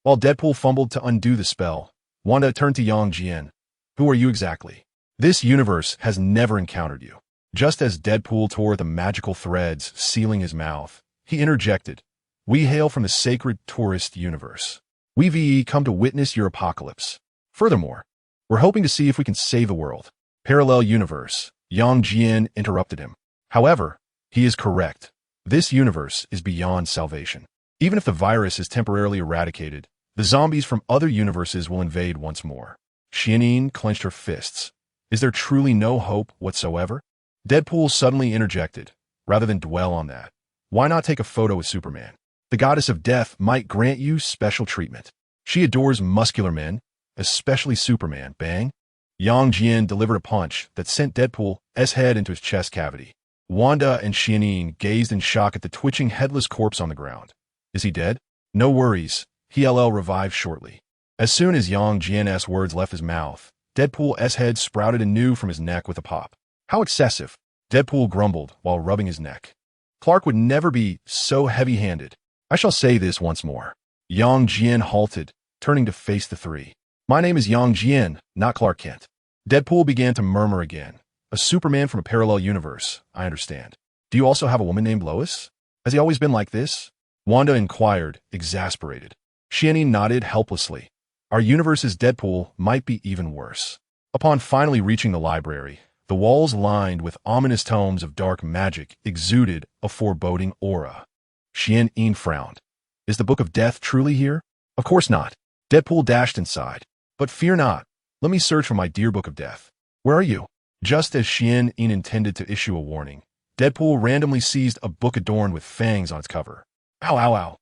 While Deadpool fumbled to undo the spell, Wanda turned to Jian. Who are you exactly? This universe has never encountered you. Just as Deadpool tore the magical threads sealing his mouth, he interjected, we hail from the sacred tourist universe. We come to witness your apocalypse. Furthermore, we're hoping to see if we can save the world. Parallel universe, Jian interrupted him. However, he is correct. This universe is beyond salvation. Even if the virus is temporarily eradicated, the zombies from other universes will invade once more. Xianyin clenched her fists. Is there truly no hope whatsoever? Deadpool suddenly interjected, rather than dwell on that. Why not take a photo with Superman? The goddess of death might grant you special treatment. She adores muscular men, especially Superman, bang. Jian delivered a punch that sent Deadpool's head into his chest cavity. Wanda and Xianyin gazed in shock at the twitching headless corpse on the ground. Is he dead? No worries. He'll revive shortly. As soon as Jian's words left his mouth, Deadpool's head sprouted anew from his neck with a pop. How excessive, Deadpool grumbled while rubbing his neck. Clark would never be so heavy-handed. I shall say this once more. Jian halted, turning to face the three. My name is Jian, not Clark Kent. Deadpool began to murmur again. A Superman from a parallel universe, I understand. Do you also have a woman named Lois? Has he always been like this? Wanda inquired, exasperated. S.H.I.E.L.D nodded helplessly. Our universe's Deadpool might be even worse. Upon finally reaching the library, the walls lined with ominous tomes of dark magic exuded a foreboding aura. S.H.I.E.L.D frowned. Is the Book of Death truly here? Of course not. Deadpool dashed inside. But fear not. Let me search for my dear Book of Death. Where are you? Just as S.H.I.E.L.D intended to issue a warning, Deadpool randomly seized a book adorned with fangs on its cover. Ow, ow, ow.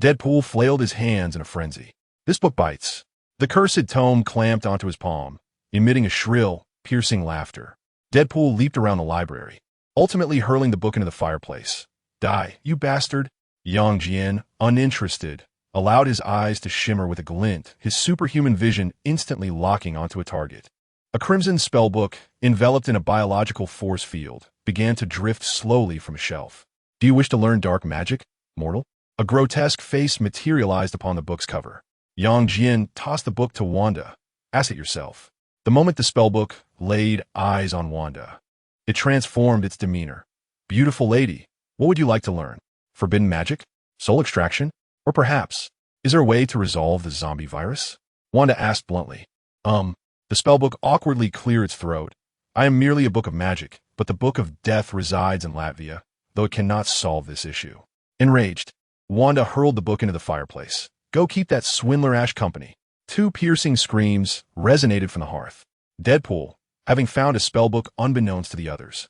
Deadpool flailed his hands in a frenzy. This book bites. The cursed tome clamped onto his palm, emitting a shrill, piercing laughter. Deadpool leaped around the library, ultimately hurling the book into the fireplace. Die, you bastard! Jian, uninterested, allowed his eyes to shimmer with a glint, his superhuman vision instantly locking onto a target. A crimson spellbook, enveloped in a biological force field, began to drift slowly from a shelf. Do you wish to learn dark magic, mortal? A grotesque face materialized upon the book's cover. Jian tossed the book to Wanda. Ask it yourself. The moment the spellbook laid eyes on Wanda, it transformed its demeanor. Beautiful lady, what would you like to learn? Forbidden magic? Soul extraction? Or perhaps, is there a way to resolve the zombie virus? Wanda asked bluntly. The spellbook awkwardly cleared its throat. I am merely a book of magic, but the Book of Death resides in Latvia, though it cannot solve this issue. Enraged, Wanda hurled the book into the fireplace. Go keep that swindler Ash company. Two piercing screams resonated from the hearth. Deadpool, having found a spellbook unbeknownst to the others,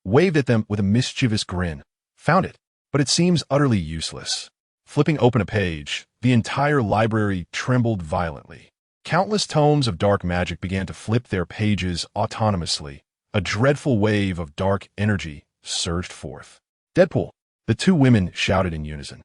waved at them with a mischievous grin. Found it, but it seems utterly useless. Flipping open a page, the entire library trembled violently. Countless tomes of dark magic began to flip their pages autonomously. A dreadful wave of dark energy surged forth. Deadpool! The two women shouted in unison.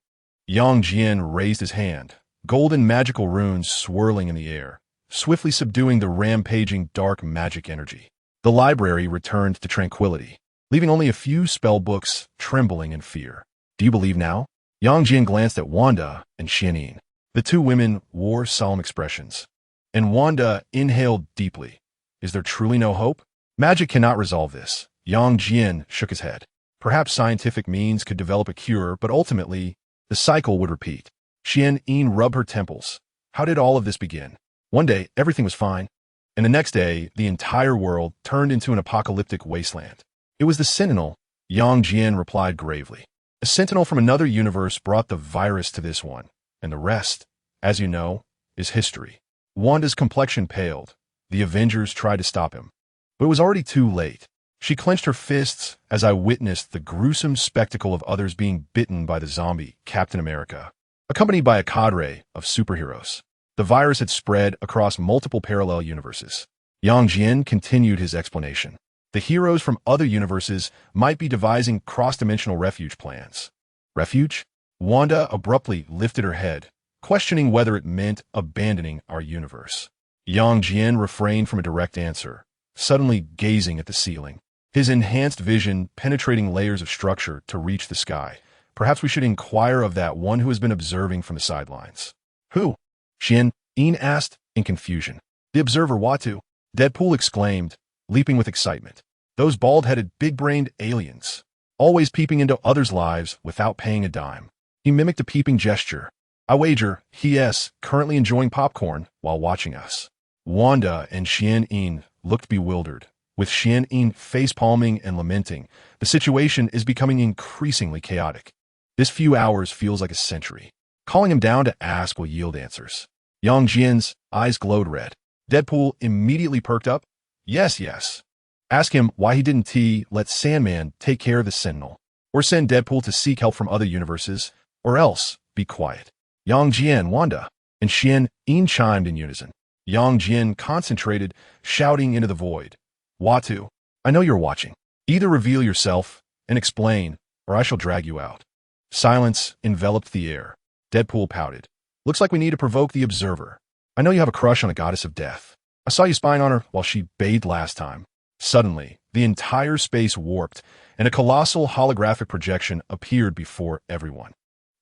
Jian raised his hand, golden magical runes swirling in the air, swiftly subduing the rampaging dark magic energy. The library returned to tranquility, leaving only a few spellbooks trembling in fear. Do you believe now? Jian glanced at Wanda and S.H.I.E.L.D. The two women wore solemn expressions, and Wanda inhaled deeply. Is there truly no hope? Magic cannot resolve this. Jian shook his head. Perhaps scientific means could develop a cure, but ultimately, the cycle would repeat. S.H.I.E.L.D rubbed her temples. How did all of this begin? One day, everything was fine, and the next day, the entire world turned into an apocalyptic wasteland. It was the Sentinel, Jian replied gravely. A sentinel from another universe brought the virus to this one, and the rest, as you know, is history. Wanda's complexion paled. The Avengers tried to stop him, but it was already too late. She clenched her fists as I witnessed the gruesome spectacle of others being bitten by the zombie Captain America, accompanied by a cadre of superheroes. The virus had spread across multiple parallel universes. Jian continued his explanation. The heroes from other universes might be devising cross-dimensional refuge plans. Refuge? Wanda abruptly lifted her head, questioning whether it meant abandoning our universe. Jian refrained from a direct answer, suddenly gazing at the ceiling, his enhanced vision penetrating layers of structure to reach the sky. Perhaps we should inquire of that one who has been observing from the sidelines. Who? S.H.I.E.L.D asked, in confusion. The observer Watu, Deadpool exclaimed, leaping with excitement. Those bald-headed, big-brained aliens, always peeping into others' lives without paying a dime. He mimicked a peeping gesture. I wager he is currently enjoying popcorn while watching us. Wanda and S.H.I.E.L.D looked bewildered. With S.H.I.E.L.D face-palming and lamenting, the situation is becoming increasingly chaotic. This few hours feels like a century. Calling him down to ask will yield answers. Jian's eyes glowed red. Deadpool immediately perked up. Yes. Ask him why he didn't let Sandman take care of the Sentinel, or send Deadpool to seek help from other universes, or else be quiet. Jian, Wanda, and S.H.I.E.L.D chimed in unison. Jian concentrated, shouting into the void. Watu, I know you're watching. Either reveal yourself and explain, or I shall drag you out. Silence enveloped the air. Deadpool pouted. Looks like we need to provoke the observer. I know you have a crush on a goddess of death. I saw you spying on her while she bathed last time. Suddenly, the entire space warped, and a colossal holographic projection appeared before everyone.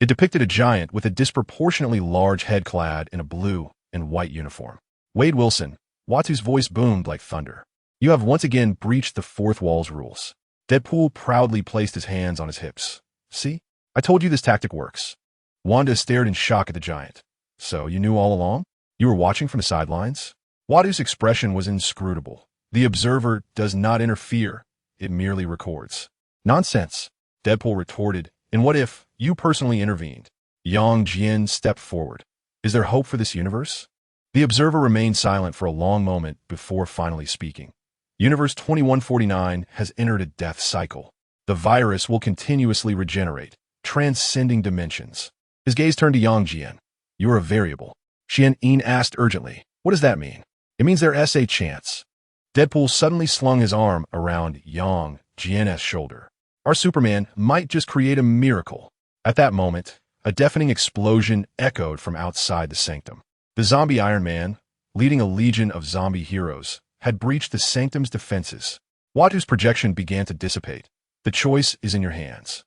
It depicted a giant with a disproportionately large head clad in a blue and white uniform. Wade Wilson, Watu's voice boomed like thunder. You have once again breached the fourth wall's rules. Deadpool proudly placed his hands on his hips. See? I told you this tactic works. Wanda stared in shock at the giant. So, you knew all along? You were watching from the sidelines? Watu's expression was inscrutable. The observer does not interfere. It merely records. Nonsense, Deadpool retorted. And what if you personally intervened? Jian stepped forward. Is there hope for this universe? The observer remained silent for a long moment before finally speaking. Universe 2149 has entered a death cycle. The virus will continuously regenerate, transcending dimensions. His gaze turned to Jian. You're a variable. Jian asked urgently. What does that mean? It means there is a chance. Deadpool suddenly slung his arm around Jian's shoulder. Our Superman might just create a miracle. At that moment, a deafening explosion echoed from outside the sanctum. The zombie Iron Man, leading a legion of zombie heroes, had breached the sanctum's defenses. Watu's projection began to dissipate. The choice is in your hands.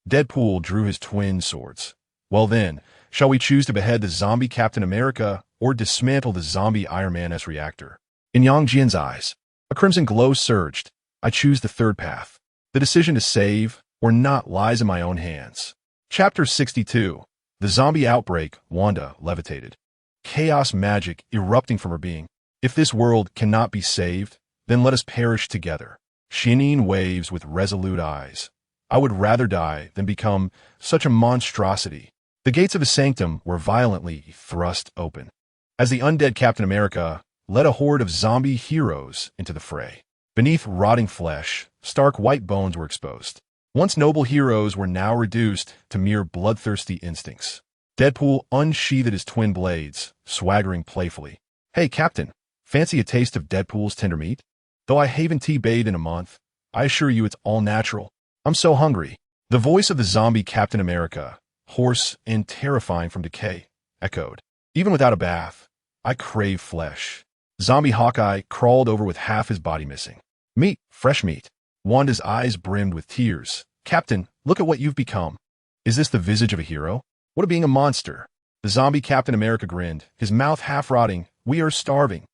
Deadpool drew his twin swords. Well then, shall we choose to behead the zombie Captain America or dismantle the zombie Iron Man-S reactor? In Jian's eyes, a crimson glow surged. I choose the third path. The decision to save or not lies in my own hands. Chapter 62. The Zombie Outbreak. Wanda levitated. Chaos magic erupting from her being. If this world cannot be saved, then let us perish together. Jian waves with resolute eyes. I would rather die than become such a monstrosity. The gates of his sanctum were violently thrust open. As the undead Captain America led a horde of zombie heroes into the fray. Beneath rotting flesh, stark white bones were exposed. Once noble heroes were now reduced to mere bloodthirsty instincts. Deadpool unsheathed his twin blades, swaggering playfully. Hey, Captain, fancy a taste of Deadpool's tender meat? Though I haven't tea-bathed in a month, I assure you it's all natural. I'm so hungry. The voice of the zombie Captain America, hoarse and terrifying from decay, echoed. Even without a bath, I crave flesh. Zombie Hawkeye crawled over with half his body missing. Meat, fresh meat. Wanda's eyes brimmed with tears. Captain, look at what you've become. Is this the visage of a hero? What of being a monster? The zombie Captain America grinned, his mouth half-rotting. We are starving.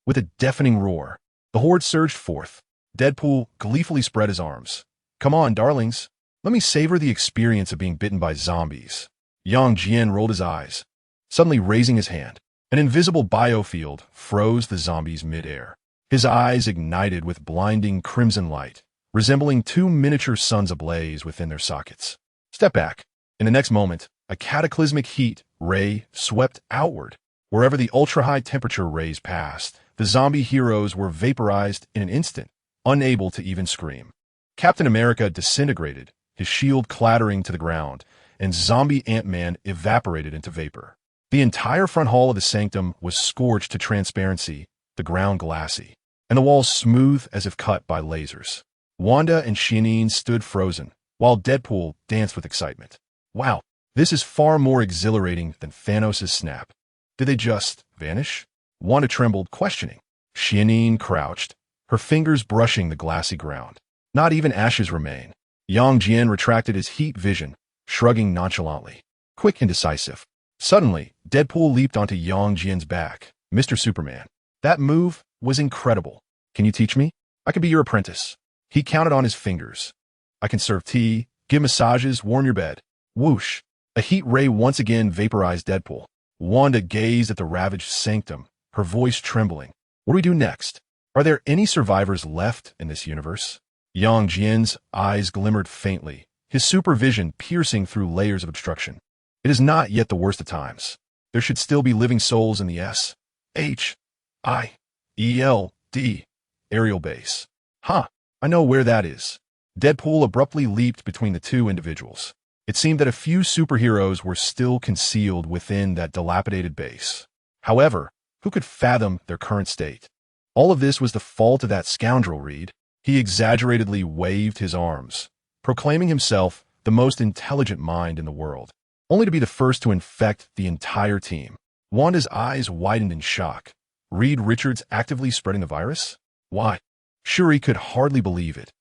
With a deafening roar, the horde surged forth. Deadpool gleefully spread his arms. Come on, darlings. Let me savor the experience of being bitten by zombies. Jian rolled his eyes, suddenly raising his hand. An invisible biofield froze the zombies mid-air. His eyes ignited with blinding crimson light, resembling two miniature suns ablaze within their sockets. Step back. In the next moment, a cataclysmic heat ray swept outward. Wherever the ultra-high temperature rays passed, the zombie heroes were vaporized in an instant, unable to even scream. Captain America disintegrated, his shield clattering to the ground, and zombie Ant-Man evaporated into vapor. The entire front hall of the sanctum was scorched to transparency, the ground glassy, and the walls smooth as if cut by lasers. Wanda and Jian stood frozen, while Deadpool danced with excitement. Wow, this is far more exhilarating than Thanos' snap. Did they just vanish? Wanda trembled, questioning. Jian crouched, her fingers brushing the glassy ground. Not even ashes remain. Jian retracted his heat vision, shrugging nonchalantly. Quick and decisive. Suddenly, Deadpool leaped onto Jian's back. Mr. Superman. That move was incredible. Can you teach me? I could be your apprentice. He counted on his fingers. I can serve tea, give massages, warm your bed. Whoosh. A heat ray once again vaporized Deadpool. Wanda gazed at the ravaged sanctum, her voice trembling. What do we do next? Are there any survivors left in this universe? Jian's eyes glimmered faintly, his supervision piercing through layers of obstruction. It is not yet the worst of times. There should still be living souls in the S.H.I.E.L.D. aerial base. I know where that is. Deadpool abruptly leaped between the two individuals. It seemed that a few superheroes were still concealed within that dilapidated base. However, who could fathom their current state? All of this was the fault of that scoundrel, Reed. He exaggeratedly waved his arms, proclaiming himself the most intelligent mind in the world, only to be the first to infect the entire team. Wanda's eyes widened in shock. Reed Richards actively spreading the virus? Why? Shuri could hardly believe it.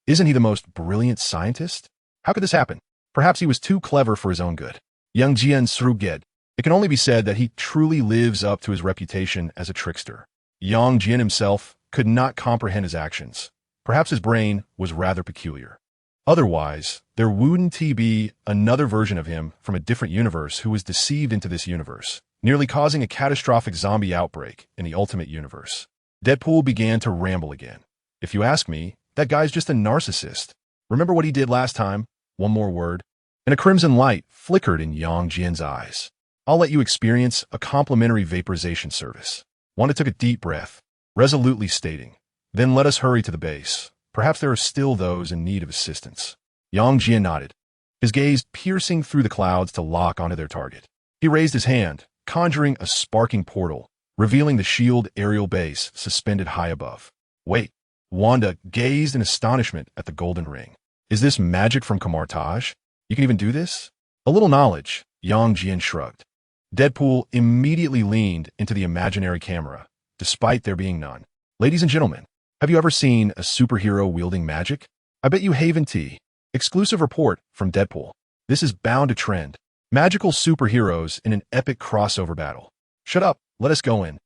Isn't he the most brilliant scientist? How could this happen? Perhaps he was too clever for his own good. Jian shrugged. It can only be said that he truly lives up to his reputation as a trickster. Jian himself could not comprehend his actions. Perhaps his brain was rather peculiar. Otherwise, there wouldn't be another version of him from a different universe who was deceived into this universe, nearly causing a catastrophic zombie outbreak in the Ultimate Universe. Deadpool began to ramble again. If you ask me, that guy's just a narcissist. Remember what he did last time? One more word. And a crimson light flickered in Jian's eyes. I'll let you experience a complimentary vaporization service. Wanda took a deep breath, resolutely stating, then let us hurry to the base. Perhaps there are still those in need of assistance. Jian nodded, his gaze piercing through the clouds to lock onto their target. He raised his hand, conjuring a sparking portal, revealing the S.H.I.E.L.D. aerial base suspended high above. Wait, Wanda gazed in astonishment at the golden ring. Is this magic from Kamartaj? You can even do this? A little knowledge, Jian shrugged. Deadpool immediately leaned into the imaginary camera, despite there being none. Ladies and gentlemen, have you ever seen a superhero wielding magic? I bet you haven't. Exclusive report from Deadpool. This is bound to trend. Magical superheroes in an epic crossover battle. Shut up, let us go in.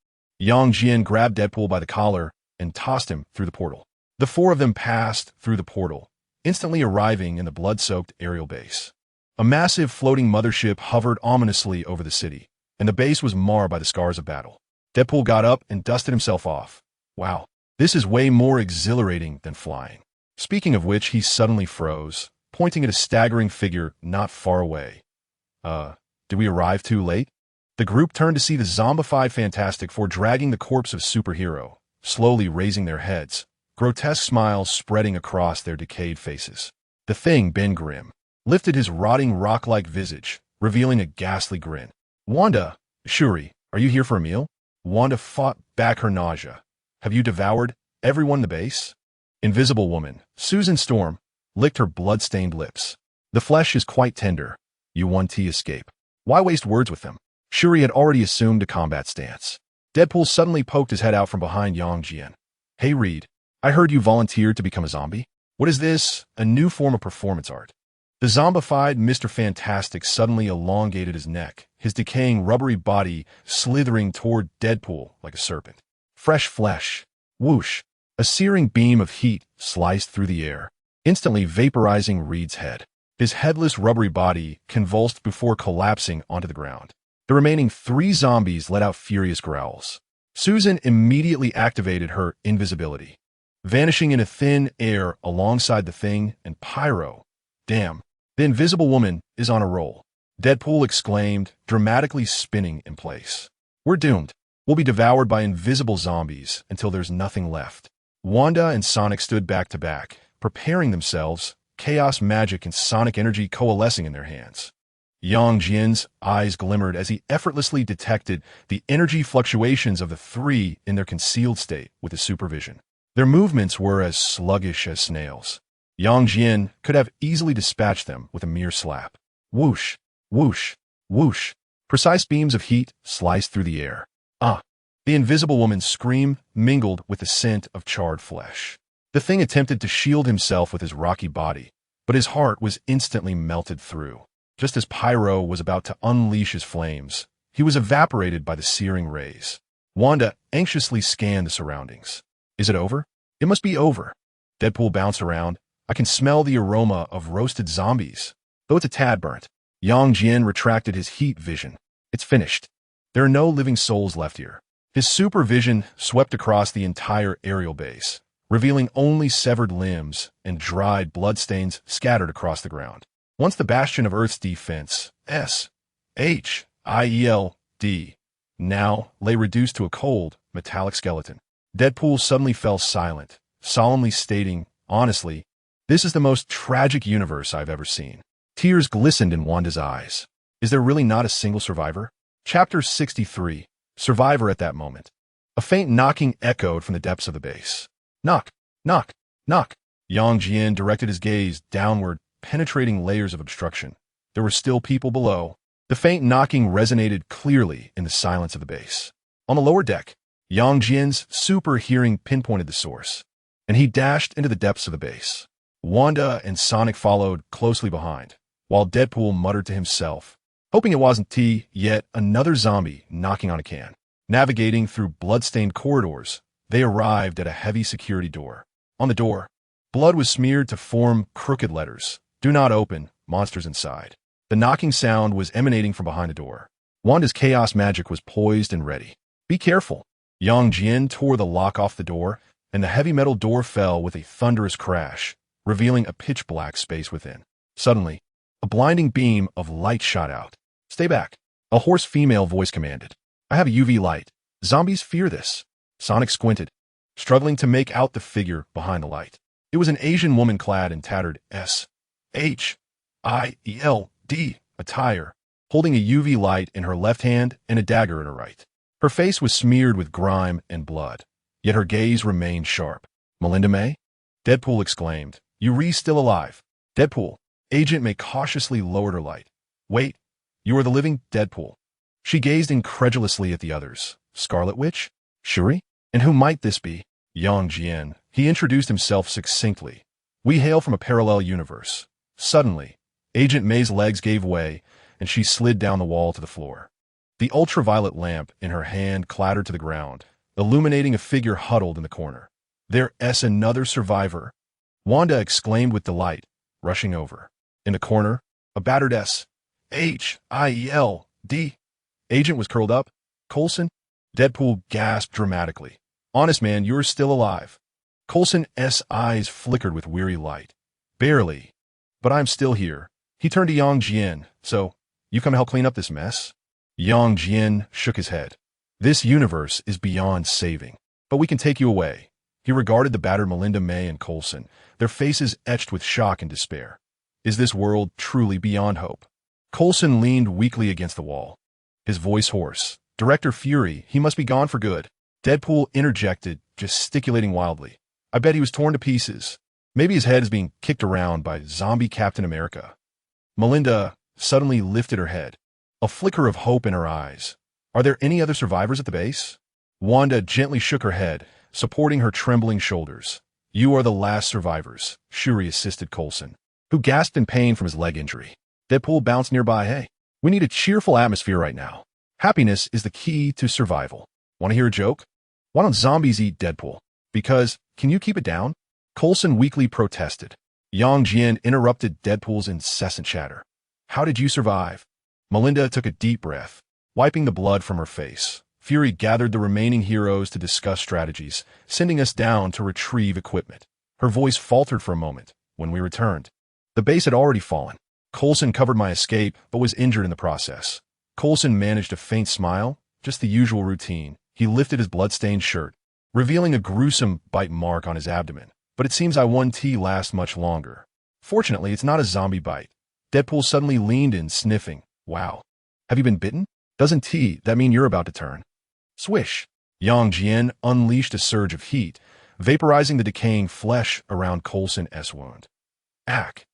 Jian grabbed Deadpool by the collar and tossed him through the portal. The four of them passed through the portal, instantly arriving in the blood-soaked aerial base. A massive floating mothership hovered ominously over the city, and the base was marred by the scars of battle. Deadpool got up and dusted himself off. Wow, this is way more exhilarating than flying. Speaking of which, he suddenly froze, pointing at a staggering figure not far away. Did we arrive too late? The group turned to see the zombified Fantastic Four dragging the corpse of superhero, slowly raising their heads, grotesque smiles spreading across their decayed faces. The Thing, Ben Grimm, lifted his rotting rock-like visage, revealing a ghastly grin. Wanda, Shuri, are you here for a meal? Wanda fought back her nausea. Have you devoured everyone in the base? Invisible Woman, Susan Storm, licked her blood-stained lips. The flesh is quite tender. You want to escape. Why waste words with them? Shuri had already assumed a combat stance. Deadpool suddenly poked his head out from behind Jian. Hey Reed, I heard you volunteered to become a zombie. What is this? A new form of performance art. The zombified Mr. Fantastic suddenly elongated his neck, his decaying rubbery body slithering toward Deadpool like a serpent. Fresh flesh. Whoosh. A searing beam of heat sliced through the air, instantly vaporizing Reed's head. His headless rubbery body convulsed before collapsing onto the ground. The remaining three zombies let out furious growls. Susan immediately activated her invisibility, vanishing into thin air alongside the Thing and Pyro. Damn, the Invisible Woman is on a roll. Deadpool exclaimed, dramatically spinning in place. We're doomed. We'll be devoured by invisible zombies until there's nothing left. Wanda and Sonic stood back to back, preparing themselves, chaos magic and sonic energy coalescing in their hands. Jian's eyes glimmered as he effortlessly detected the energy fluctuations of the three in their concealed state with his supervision. Their movements were as sluggish as snails. Jian could have easily dispatched them with a mere slap. Whoosh, whoosh, whoosh. Precise beams of heat sliced through the air. The Invisible Woman's scream mingled with the scent of charred flesh. The Thing attempted to shield himself with his rocky body, but his heart was instantly melted through. Just as Pyro was about to unleash his flames, he was evaporated by the searing rays. Wanda anxiously scanned the surroundings. Is it over? It must be over. Deadpool bounced around. I can smell the aroma of roasted zombies, though it's a tad burnt. Jian retracted his heat vision. It's finished. There are no living souls left here. His supervision swept across the entire aerial base, revealing only severed limbs and dried bloodstains scattered across the ground. Once the bastion of Earth's defense, S.H.I.E.L.D, now lay reduced to a cold, metallic skeleton. Deadpool suddenly fell silent, solemnly stating, honestly, this is the most tragic universe I've ever seen. Tears glistened in Wanda's eyes. Is there really not a single survivor? Chapter 63. Survivor at that moment. A faint knocking echoed from the depths of the base. Knock, knock, knock. Jian directed his gaze downward, penetrating layers of obstruction. There were still people below. The faint knocking resonated clearly in the silence of the base. On the lower deck, Jian's super hearing pinpointed the source, and he dashed into the depths of the base. Wanda and Sonic followed closely behind, while Deadpool muttered to himself, Hoping it wasn't yet another zombie knocking on a can. Navigating through blood-stained corridors, they arrived at a heavy security door. On the door, blood was smeared to form crooked letters. Do not open, monsters inside. The knocking sound was emanating from behind the door. Wanda's chaos magic was poised and ready. Be careful. Jian tore the lock off the door, and the heavy metal door fell with a thunderous crash, revealing a pitch-black space within. Suddenly, a blinding beam of light shot out. Stay back. A hoarse female voice commanded. I have a UV light. Zombies fear this. Sonic squinted, struggling to make out the figure behind the light. It was an Asian woman clad in tattered S.H.I.E.L.D. attire, holding a UV light in her left hand and a dagger in her right. Her face was smeared with grime and blood, yet her gaze remained sharp. Melinda May? Deadpool exclaimed. You still alive? Deadpool. Agent May cautiously lowered her light. Wait, you are the living Deadpool. She gazed incredulously at the others. Scarlet Witch? Shuri? And who might this be? Jian. He introduced himself succinctly. We hail from a parallel universe. Suddenly, Agent May's legs gave way, and she slid down the wall to the floor. The ultraviolet lamp in her hand clattered to the ground, illuminating a figure huddled in the corner. There's another survivor. Wanda exclaimed with delight, rushing over. In the corner, a battered S.H.I.E.L.D. agent was curled up. Coulson? Deadpool gasped dramatically. Honest man, you're still alive. Coulson's eyes flickered with weary light. Barely. But I'm still here. He turned to Jian. So, you come help clean up this mess? Jian shook his head. This universe is beyond saving. But we can take you away. He regarded the battered Melinda May and Coulson, their faces etched with shock and despair. Is this world truly beyond hope? Coulson leaned weakly against the wall, his voice hoarse. Director Fury, he must be gone for good. Deadpool interjected, gesticulating wildly. I bet he was torn to pieces. Maybe his head is being kicked around by zombie Captain America. Melinda suddenly lifted her head, a flicker of hope in her eyes. Are there any other survivors at the base? Wanda gently shook her head, supporting her trembling shoulders. You are the last survivors, Shuri assisted Coulson, who gasped in pain from his leg injury. Deadpool bounced nearby. Hey, we need a cheerful atmosphere right now. Happiness is the key to survival. Want to hear a joke? Why don't zombies eat Deadpool? Because, can you keep it down? Coulson weakly protested. Jian interrupted Deadpool's incessant chatter. How did you survive? Melinda took a deep breath, wiping the blood from her face. Fury gathered the remaining heroes to discuss strategies, sending us down to retrieve equipment. Her voice faltered for a moment. When we returned, the base had already fallen. Coulson covered my escape, but was injured in the process. Coulson managed a faint smile, just the usual routine. He lifted his blood-stained shirt, revealing a gruesome bite mark on his abdomen. But it seems I won't last much longer. Fortunately, it's not a zombie bite. Deadpool suddenly leaned in, sniffing. Wow. Have you been bitten? Doesn't that mean you're about to turn? Swish. Jian unleashed a surge of heat, vaporizing the decaying flesh around Coulson's wound. Ack.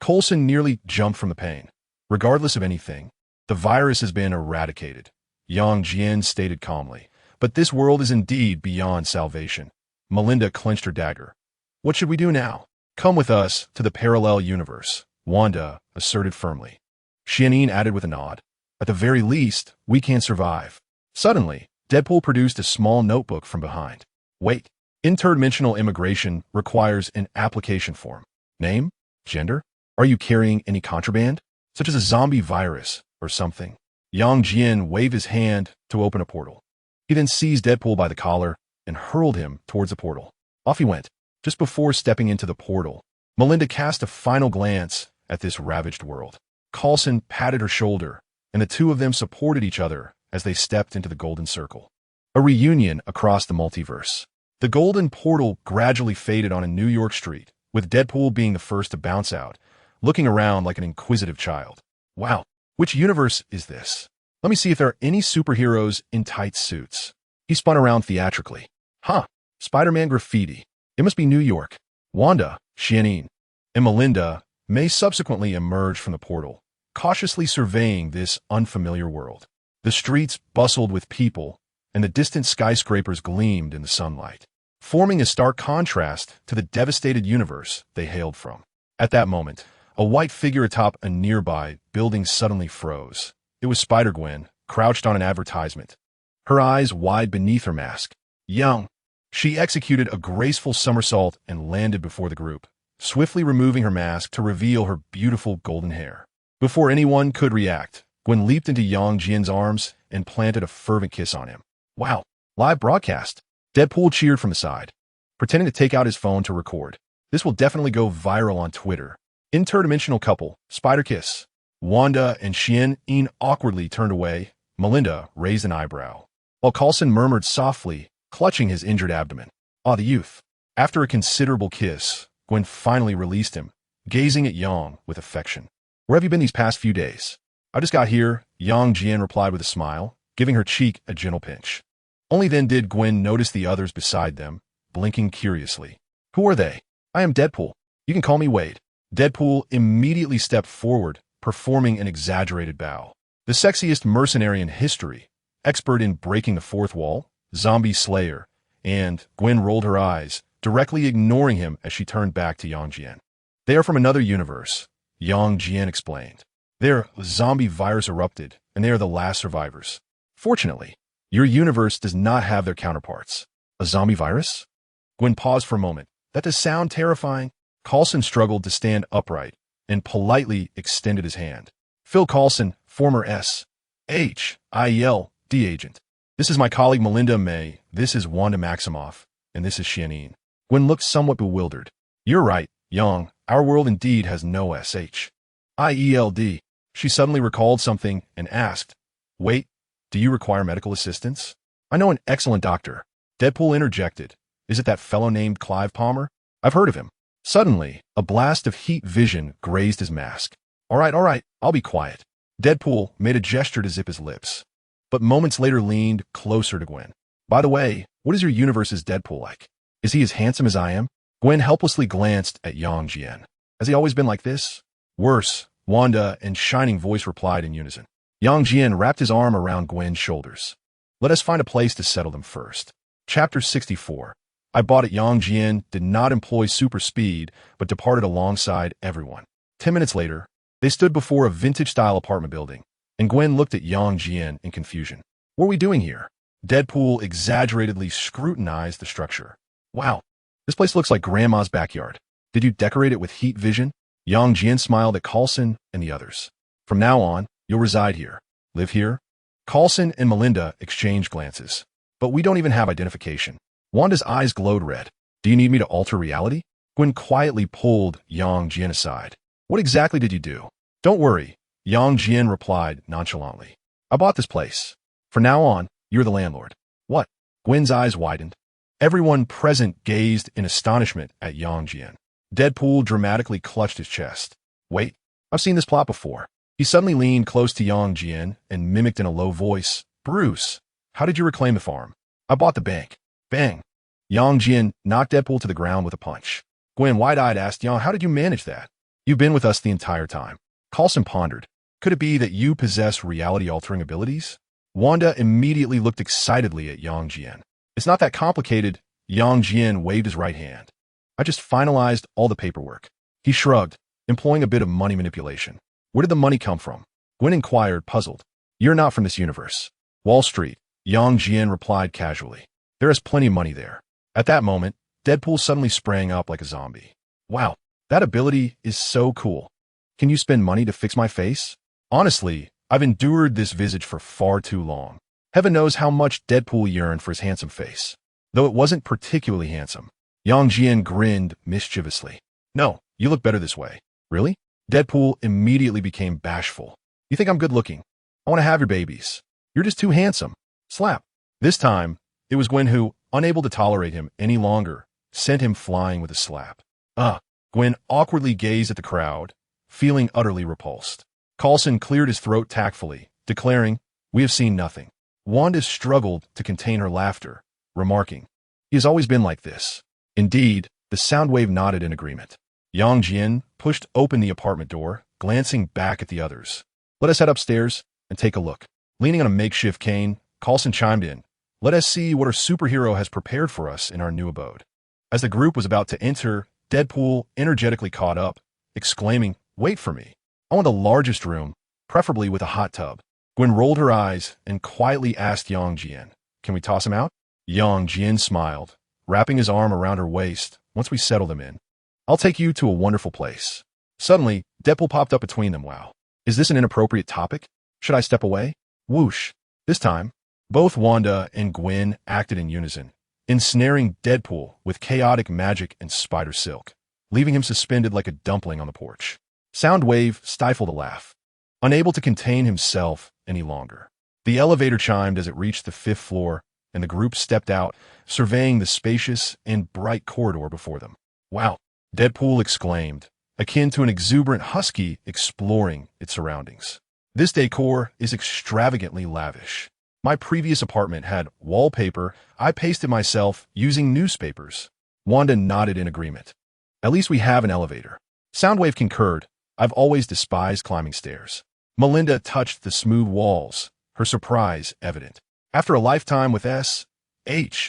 Coulson nearly jumped from the pain. Regardless of anything, the virus has been eradicated, Jian stated calmly. But this world is indeed beyond salvation. Melinda clenched her dagger. What should we do now? Come with us to the parallel universe, Wanda asserted firmly. Xianyin added with a nod. At the very least, we can survive. Suddenly, Deadpool produced a small notebook from behind. Wait, interdimensional immigration requires an application form. Name? Gender? Are you carrying any contraband? Such as a zombie virus or something? Jian waved his hand to open a portal. He then seized Deadpool by the collar and hurled him towards the portal. Off he went. Just before stepping into the portal, Melinda cast a final glance at this ravaged world. Coulson patted her shoulder, and the two of them supported each other as they stepped into the golden circle. A reunion across the multiverse. The golden portal gradually faded on a New York street, with Deadpool being the first to bounce out, looking around like an inquisitive child. Wow, which universe is this? Let me see if there are any superheroes in tight suits. He spun around theatrically. Huh, Spider-Man graffiti. It must be New York. Wanda, Xianyin, and Melinda May subsequently emerged from the portal, cautiously surveying this unfamiliar world. The streets bustled with people, and the distant skyscrapers gleamed in the sunlight, forming a stark contrast to the devastated universe they hailed from. At that moment, a white figure atop a nearby building suddenly froze. It was Spider-Gwen, crouched on an advertisement, her eyes wide beneath her mask. Young. She executed a graceful somersault and landed before the group, swiftly removing her mask to reveal her beautiful golden hair. Before anyone could react, Gwen leaped into Yang Jian's arms and planted a fervent kiss on him. Wow, live broadcast. Deadpool cheered from the side, pretending to take out his phone to record. This will definitely go viral on Twitter. Interdimensional couple, spider kiss. Wanda and Jian awkwardly turned away. Melinda raised an eyebrow, while Coulson murmured softly, clutching his injured abdomen. Ah, the youth. After a considerable kiss, Gwen finally released him, gazing at Yang with affection. Where have you been these past few days? I just got here, Yang Jian replied with a smile, giving her cheek a gentle pinch. Only then did Gwen notice the others beside them, blinking curiously. Who are they? I am Deadpool. You can call me Wade. Deadpool immediately stepped forward, performing an exaggerated bow. The sexiest mercenary in history, expert in breaking the fourth wall, zombie slayer, and Gwen rolled her eyes, directly ignoring him as she turned back to Yang Jian. They are from another universe, Yang Jian explained. Their zombie virus erupted, and they are the last survivors. Fortunately, your universe does not have their counterparts. A zombie virus? Gwen paused for a moment. That does sound terrifying. Coulson struggled to stand upright and politely extended his hand. Phil Coulson, former S.H.I.E.L.D. agent. This is my colleague Melinda May. This is Wanda Maximoff. And this is Jian. Gwen looked somewhat bewildered. You're right, Yang. Our world indeed has no S.H.I.E.L.D. She suddenly recalled something and asked, Wait, do you require medical assistance? I know an excellent doctor. Deadpool interjected. Is it that fellow named Clive Palmer? I've heard of him. Suddenly, a blast of heat vision grazed his mask. All right, I'll be quiet. Deadpool made a gesture to zip his lips, but moments later leaned closer to Gwen. By the way, what is your universe's Deadpool like? Is he as handsome as I am? Gwen helplessly glanced at Yang Jian. Has he always been like this? Worse, Wanda and Shining Voice replied in unison. Yang Jian wrapped his arm around Gwen's shoulders. Let us find a place to settle them first. Chapter 64. I bought it. Yang Jian did not employ super speed, but departed alongside everyone. 10 minutes later, they stood before a vintage-style apartment building, and Gwen looked at Yang Jian in confusion. What are we doing here? Deadpool exaggeratedly scrutinized the structure. Wow, this place looks like Grandma's backyard. Did you decorate it with heat vision? Yang Jian smiled at Coulson and the others. From now on, you'll reside here. Live here? Coulson and Melinda exchanged glances. But we don't even have identification. Wanda's eyes glowed red. Do you need me to alter reality? Gwen quietly pulled Yang Jian aside. What exactly did you do? Don't worry, Yang Jian replied nonchalantly. I bought this place. From now on, you're the landlord. What? Gwen's eyes widened. Everyone present gazed in astonishment at Yang Jian. Deadpool dramatically clutched his chest. Wait, I've seen this plot before. He suddenly leaned close to Yang Jian and mimicked in a low voice, Bruce, how did you reclaim the farm? I bought the bank. Bang. Yang Jian knocked Deadpool to the ground with a punch. Gwen, wide-eyed, asked, Yang, how did you manage that? You've been with us the entire time. Coulson pondered. Could it be that you possess reality-altering abilities? Wanda immediately looked excitedly at Yang Jian. It's not that complicated. Yang Jian waved his right hand. I just finalized all the paperwork. He shrugged, employing a bit of money manipulation. Where did the money come from? Gwen inquired, puzzled. You're not from this universe. Wall Street, Yang Jian replied casually. There is plenty of money there. At that moment, Deadpool suddenly sprang up like a zombie. Wow, that ability is so cool. Can you spend money to fix my face? Honestly, I've endured this visage for far too long. Heaven knows how much Deadpool yearned for his handsome face. Though it wasn't particularly handsome. Yang Jian grinned mischievously. No, you look better this way. Really? Deadpool immediately became bashful. You think I'm good looking? I want to have your babies. You're just too handsome. Slap. This time, it was Gwen who, unable to tolerate him any longer, sent him flying with a slap. Gwen awkwardly gazed at the crowd, feeling utterly repulsed. Coulson cleared his throat tactfully, declaring, We have seen nothing. Wanda struggled to contain her laughter, remarking, He has always been like this. Indeed, the Soundwave nodded in agreement. Yang Jian pushed open the apartment door, glancing back at the others. Let us head upstairs and take a look. Leaning on a makeshift cane, Coulson chimed in. Let us see what our superhero has prepared for us in our new abode. As the group was about to enter, Deadpool energetically caught up, exclaiming, Wait for me. I want the largest room, preferably with a hot tub. Gwen rolled her eyes and quietly asked Jian, "Can we toss him out?" Jian smiled, wrapping his arm around her waist. "Once we settle them in, I'll take you to a wonderful place." Suddenly, Deadpool popped up between them. "Wow. Is this an inappropriate topic? Should I step away?" Whoosh. This time, both Wanda and Gwen acted in unison, ensnaring Deadpool with chaotic magic and spider silk, leaving him suspended like a dumpling on the porch. Soundwave stifled a laugh, unable to contain himself any longer. The elevator chimed as it reached the 5th floor, and the group stepped out, surveying the spacious and bright corridor before them. "Wow," Deadpool exclaimed, akin to an exuberant husky exploring its surroundings. "This decor is extravagantly lavish. My previous apartment had wallpaper I pasted myself using newspapers." Wanda nodded in agreement. "At least we have an elevator." Soundwave concurred. "I've always despised climbing stairs." Melinda touched the smooth walls, her surprise evident. After a lifetime with S.H.I.E.L.D,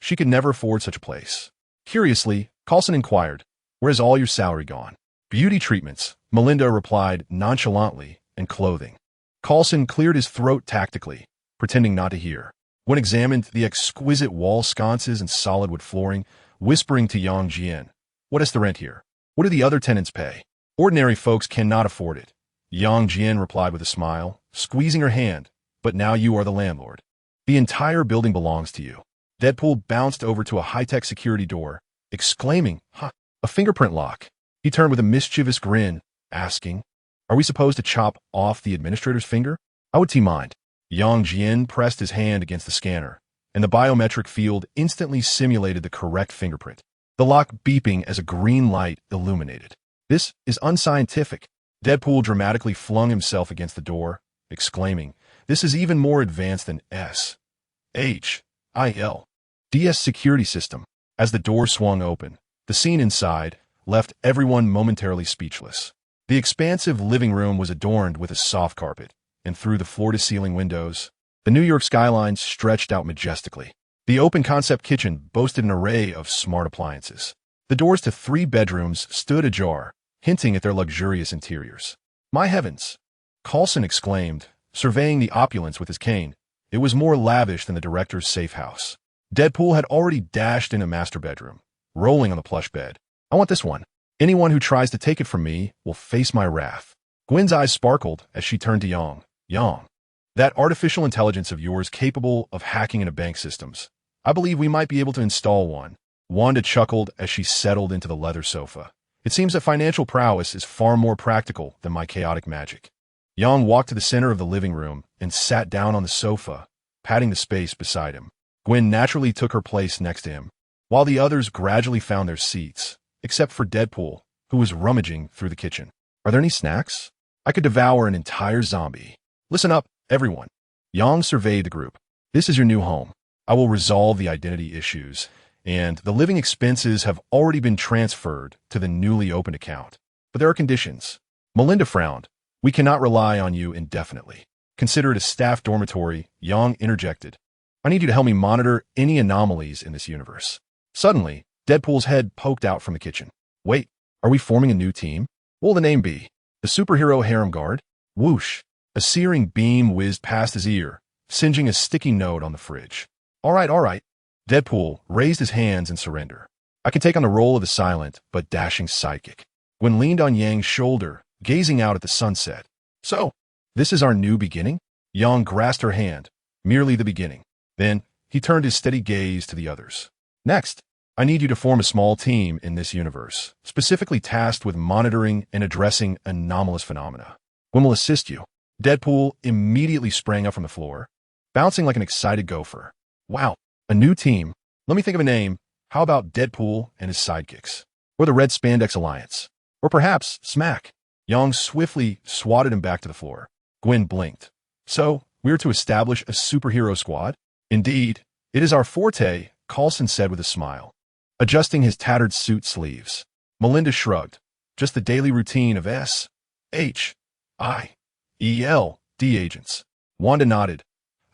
she could never afford such a place. Curiously, Coulson inquired, "Where has all your salary gone?" "Beauty treatments," Melinda replied nonchalantly, "and clothing." Coulson cleared his throat tactically, pretending not to hear. When examined the exquisite wall sconces and solid wood flooring, whispering to Jian, "What is the rent here? What do the other tenants pay? Ordinary folks cannot afford it." Jian replied with a smile, squeezing her hand, "But now you are the landlord. The entire building belongs to you." Deadpool bounced over to a high-tech security door, exclaiming, "Ha, a fingerprint lock." He turned with a mischievous grin, asking, "Are we supposed to chop off the administrator's finger? I would mind." Jian pressed his hand against the scanner, and the biometric field instantly simulated the correct fingerprint, the lock beeping as a green light illuminated. "This is unscientific." Deadpool dramatically flung himself against the door, exclaiming, "This is even more advanced than S.H.I.E.L.D's security system." As the door swung open, the scene inside left everyone momentarily speechless. The expansive living room was adorned with a soft carpet, and through the floor-to-ceiling windows, the New York skyline stretched out majestically. The open-concept kitchen boasted an array of smart appliances. The doors to 3 bedrooms stood ajar, hinting at their luxurious interiors. "My heavens!" Coulson exclaimed, surveying the opulence with his cane. It was more lavish than the director's safe house. Deadpool had already dashed in a master bedroom, rolling on the plush bed. "I want this one. Anyone who tries to take it from me will face my wrath." Gwen's eyes sparkled as she turned to Yang. "Yang, that artificial intelligence of yours capable of hacking into bank systems. I believe we might be able to install one." Wanda chuckled as she settled into the leather sofa. "It seems that financial prowess is far more practical than my chaotic magic." Yang walked to the center of the living room and sat down on the sofa, patting the space beside him. Gwen naturally took her place next to him, while the others gradually found their seats, except for Deadpool, who was rummaging through the kitchen. "Are there any snacks? I could devour an entire zombie." "Listen up, everyone." Yang surveyed the group. "This is your new home. I will resolve the identity issues, and the living expenses have already been transferred to the newly opened account. But there are conditions." Melinda frowned. "We cannot rely on you indefinitely. Consider it a staff dormitory." Yang interjected, "I need you to help me monitor any anomalies in this universe." Suddenly, Deadpool's head poked out from the kitchen. "Wait, are we forming a new team? What will the name be? The Superhero Harem Guard?" Whoosh! A searing beam whizzed past his ear, singeing a sticky note on the fridge. All right. Deadpool raised his hands in surrender. "I can take on the role of the silent but dashing sidekick." Gwen leaned on Yang's shoulder, gazing out at the sunset. "So, this is our new beginning?" Yang grasped her hand. "Merely the beginning." Then, he turned his steady gaze to the others. "Next, I need you to form a small team in this universe, specifically tasked with monitoring and addressing anomalous phenomena. Gwen will assist you." Deadpool immediately sprang up from the floor, bouncing like an excited gopher. "Wow, a new team. Let me think of a name. How about Deadpool and his sidekicks? Or the Red Spandex Alliance? Or perhaps Smack?" Yang swiftly swatted him back to the floor. Gwen blinked. "So, we're to establish a superhero squad?" "Indeed. It is our forte," Coulson said with a smile, adjusting his tattered suit sleeves. Melinda shrugged. "Just the daily routine of S.H.I.E.L.D agents." Wanda nodded.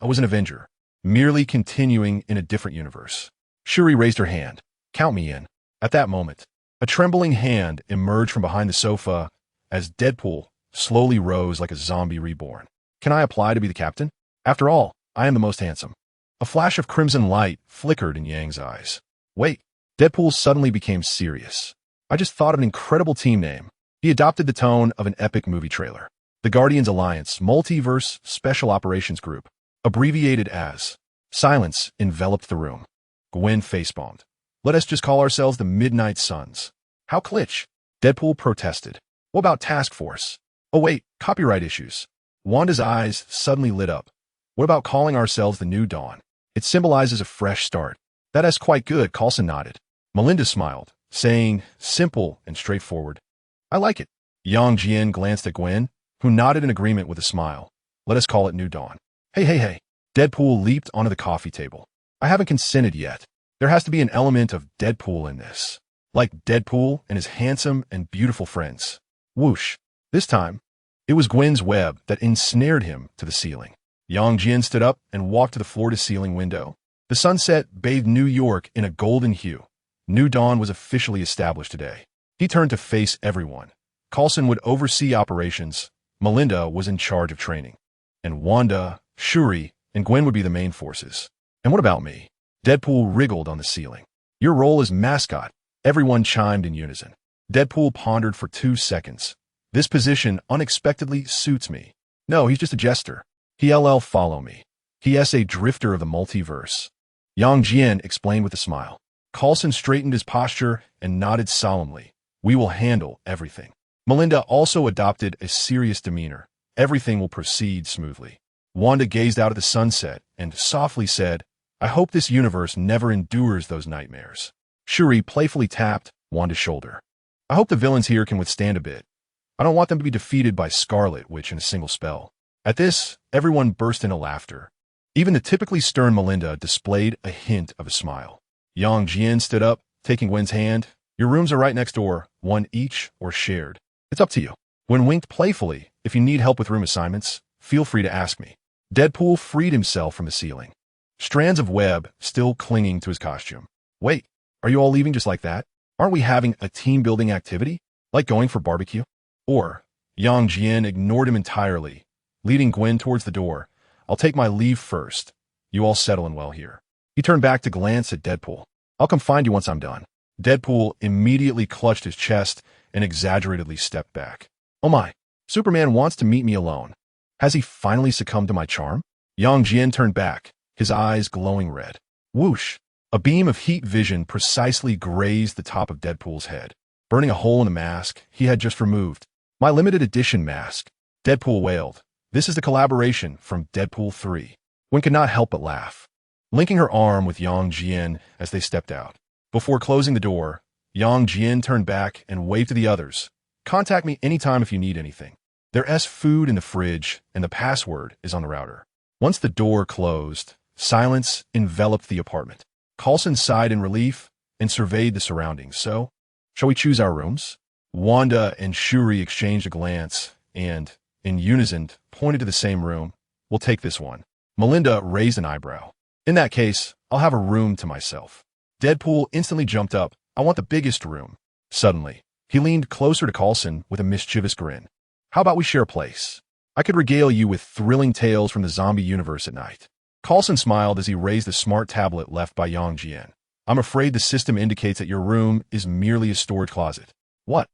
"I was an Avenger, merely continuing in a different universe." Shuri raised her hand. "Count me in." At that moment, a trembling hand emerged from behind the sofa as Deadpool slowly rose like a zombie reborn. Can I apply to be the captain? After all, I am the most handsome. A flash of crimson light flickered in Yang's eyes. Wait, Deadpool suddenly became serious. I just thought of an incredible team name. He adopted the tone of an epic movie trailer. The Guardians Alliance Multiverse Special Operations Group, abbreviated as. Silence enveloped the room. Gwen facepalmed. Let us just call ourselves the Midnight Suns. How glitch? Deadpool protested. What about Task Force? Oh wait, copyright issues. Wanda's eyes suddenly lit up. What about calling ourselves the New Dawn? It symbolizes a fresh start. That is quite good, Coulson nodded. Melinda smiled, saying, simple and straightforward. I like it. Jian glanced at Gwen, who nodded in agreement with a smile. Let us call it New Dawn. Hey. Deadpool leaped onto the coffee table. I haven't consented yet. There has to be an element of Deadpool in this. Like Deadpool and his handsome and beautiful friends. Whoosh. This time, it was Gwen's web that ensnared him to the ceiling. Jian stood up and walked to the floor-to-ceiling window. The sunset bathed New York in a golden hue. New Dawn was officially established today. He turned to face everyone. Coulson would oversee operations. Melinda was in charge of training. And Wanda, Shuri, and Gwen would be the main forces. And what about me? Deadpool wriggled on the ceiling. Your role as mascot. Everyone chimed in unison. Deadpool pondered for 2 seconds. This position unexpectedly suits me. No, he's just a jester. He follow me. He is a drifter of the multiverse. Jian explained with a smile. Coulson straightened his posture and nodded solemnly. We will handle everything. Melinda also adopted a serious demeanor. Everything will proceed smoothly. Wanda gazed out at the sunset and softly said, I hope this universe never endures those nightmares. Shuri playfully tapped Wanda's shoulder. I hope the villains here can withstand a bit. I don't want them to be defeated by Scarlet Witch in a single spell. At this, everyone burst into laughter. Even the typically stern Melinda displayed a hint of a smile. Jian stood up, taking Gwen's hand. Your rooms are right next door, one each or shared. It's up to you. Gwen winked playfully. If you need help with room assignments, feel free to ask me. Deadpool freed himself from the ceiling. Strands of web still clinging to his costume. Wait, are you all leaving just like that? Aren't we having a team-building activity? Like going for barbecue? Or, Jian ignored him entirely, leading Gwen towards the door. I'll take my leave first. You all settle in well here. He turned back to glance at Deadpool. I'll come find you once I'm done. Deadpool immediately clutched his chest and exaggeratedly stepped back. Oh my, Superman wants to meet me alone. Has he finally succumbed to my charm? Jian turned back, his eyes glowing red. Whoosh! A beam of heat vision precisely grazed the top of Deadpool's head, burning a hole in the mask he had just removed. My limited edition mask. Deadpool wailed. This is the collaboration from Deadpool 3. One could not help but laugh, linking her arm with Jian as they stepped out. Before closing the door, Jian turned back and waved to the others. Contact me anytime if you need anything. There's food in the fridge, and the password is on the router. Once the door closed, silence enveloped the apartment. Coulson sighed in relief and surveyed the surroundings. So, shall we choose our rooms? Wanda and Shuri exchanged a glance and, in unison, pointed to the same room. We'll take this one. Melinda raised an eyebrow. In that case, I'll have a room to myself. Deadpool instantly jumped up. I want the biggest room. Suddenly, he leaned closer to Coulson with a mischievous grin. How about we share a place? I could regale you with thrilling tales from the zombie universe at night. Coulson smiled as he raised the smart tablet left by Jian. I'm afraid the system indicates that your room is merely a storage closet. What?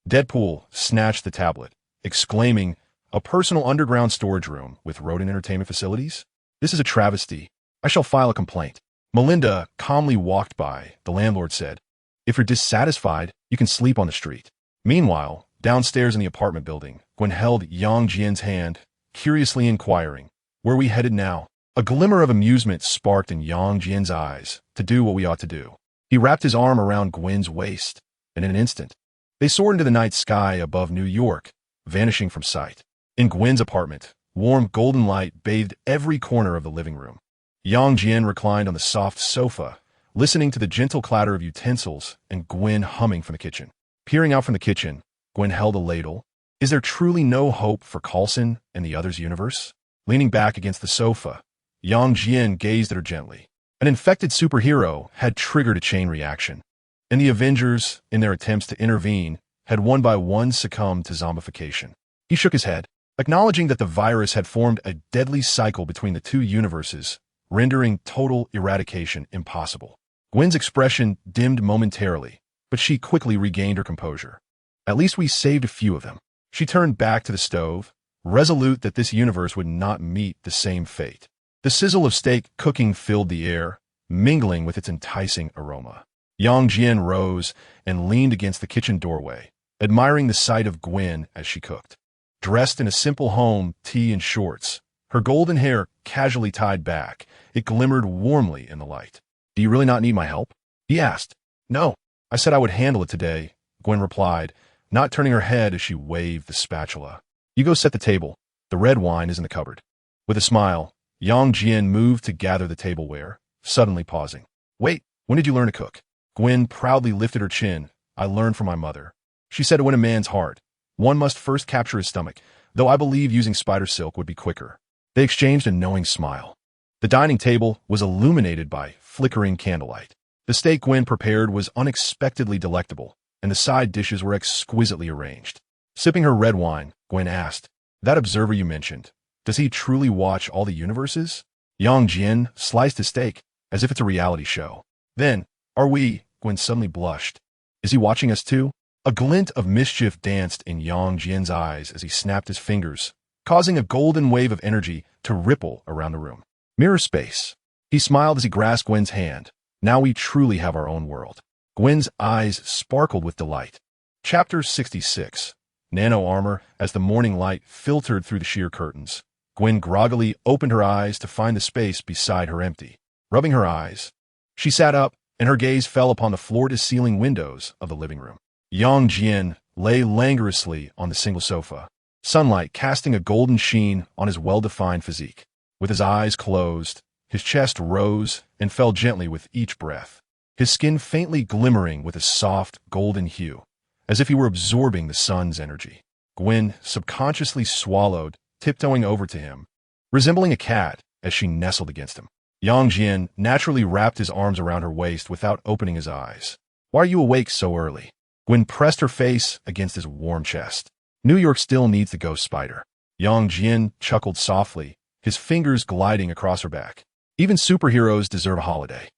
Deadpool snatched the tablet, exclaiming, a personal underground storage room with rodent entertainment facilities? This is a travesty. I shall file a complaint. Melinda calmly walked by. The landlord said, if you're dissatisfied, you can sleep on the street. Meanwhile, downstairs in the apartment building, Gwen held Jian's hand, curiously inquiring, where are we headed now? A glimmer of amusement sparked in Jian's eyes. To do what we ought to do. He wrapped his arm around Gwen's waist, and in an instant, they soared into the night sky above New York, vanishing from sight. In Gwen's apartment, warm golden light bathed every corner of the living room. Jian reclined on the soft sofa, listening to the gentle clatter of utensils and Gwen humming from the kitchen. Peering out from the kitchen, Gwen held a ladle. Is there truly no hope for Coulson and the others' universe? Leaning back against the sofa, Jian gazed at her gently. An infected superhero had triggered a chain reaction, and the Avengers, in their attempts to intervene, had one by one succumbed to zombification. He shook his head, acknowledging that the virus had formed a deadly cycle between the two universes, rendering total eradication impossible. Gwen's expression dimmed momentarily, but she quickly regained her composure. At least we saved a few of them. She turned back to the stove, resolute that this universe would not meet the same fate. The sizzle of steak cooking filled the air, mingling with its enticing aroma. Jian rose and leaned against the kitchen doorway, admiring the sight of Gwen as she cooked. Dressed in a simple home tee and shorts, her golden hair casually tied back, it glimmered warmly in the light. "Do you really not need my help?" he asked. "No, I said I would handle it today," Gwen replied, not turning her head as she waved the spatula. "You go set the table. The red wine is in the cupboard." With a smile, Jian moved to gather the tableware, suddenly pausing. "Wait, when did you learn to cook?" Gwen proudly lifted her chin. "I learned from my mother. She said to win a man's heart, one must first capture his stomach, though I believe using spider silk would be quicker." They exchanged a knowing smile. The dining table was illuminated by flickering candlelight. The steak Gwen prepared was unexpectedly delectable, and the side dishes were exquisitely arranged. Sipping her red wine, Gwen asked, "That observer you mentioned, does he truly watch all the universes?" Jian sliced his steak, as if it's a reality show. "Then, are we?" Gwen suddenly blushed. "Is he watching us too?" A glint of mischief danced in Jian's eyes as he snapped his fingers, causing a golden wave of energy to ripple around the room. "Mirror space." He smiled as he grasped Gwen's hand. "Now we truly have our own world." Gwen's eyes sparkled with delight. Chapter 66. Nano armor. As the morning light filtered through the sheer curtains, Gwen groggily opened her eyes to find the space beside her empty. Rubbing her eyes, she sat up, and her gaze fell upon the floor-to-ceiling windows of the living room. Jian lay languorously on the single sofa, sunlight casting a golden sheen on his well-defined physique. With his eyes closed, his chest rose and fell gently with each breath, his skin faintly glimmering with a soft, golden hue, as if he were absorbing the sun's energy. Gwen subconsciously swallowed, tiptoeing over to him, resembling a cat as she nestled against him. Jian naturally wrapped his arms around her waist without opening his eyes. "Why are you awake so early?" Gwen pressed her face against his warm chest. "New York still needs the ghost spider." Jian chuckled softly, his fingers gliding across her back. "Even superheroes deserve a holiday."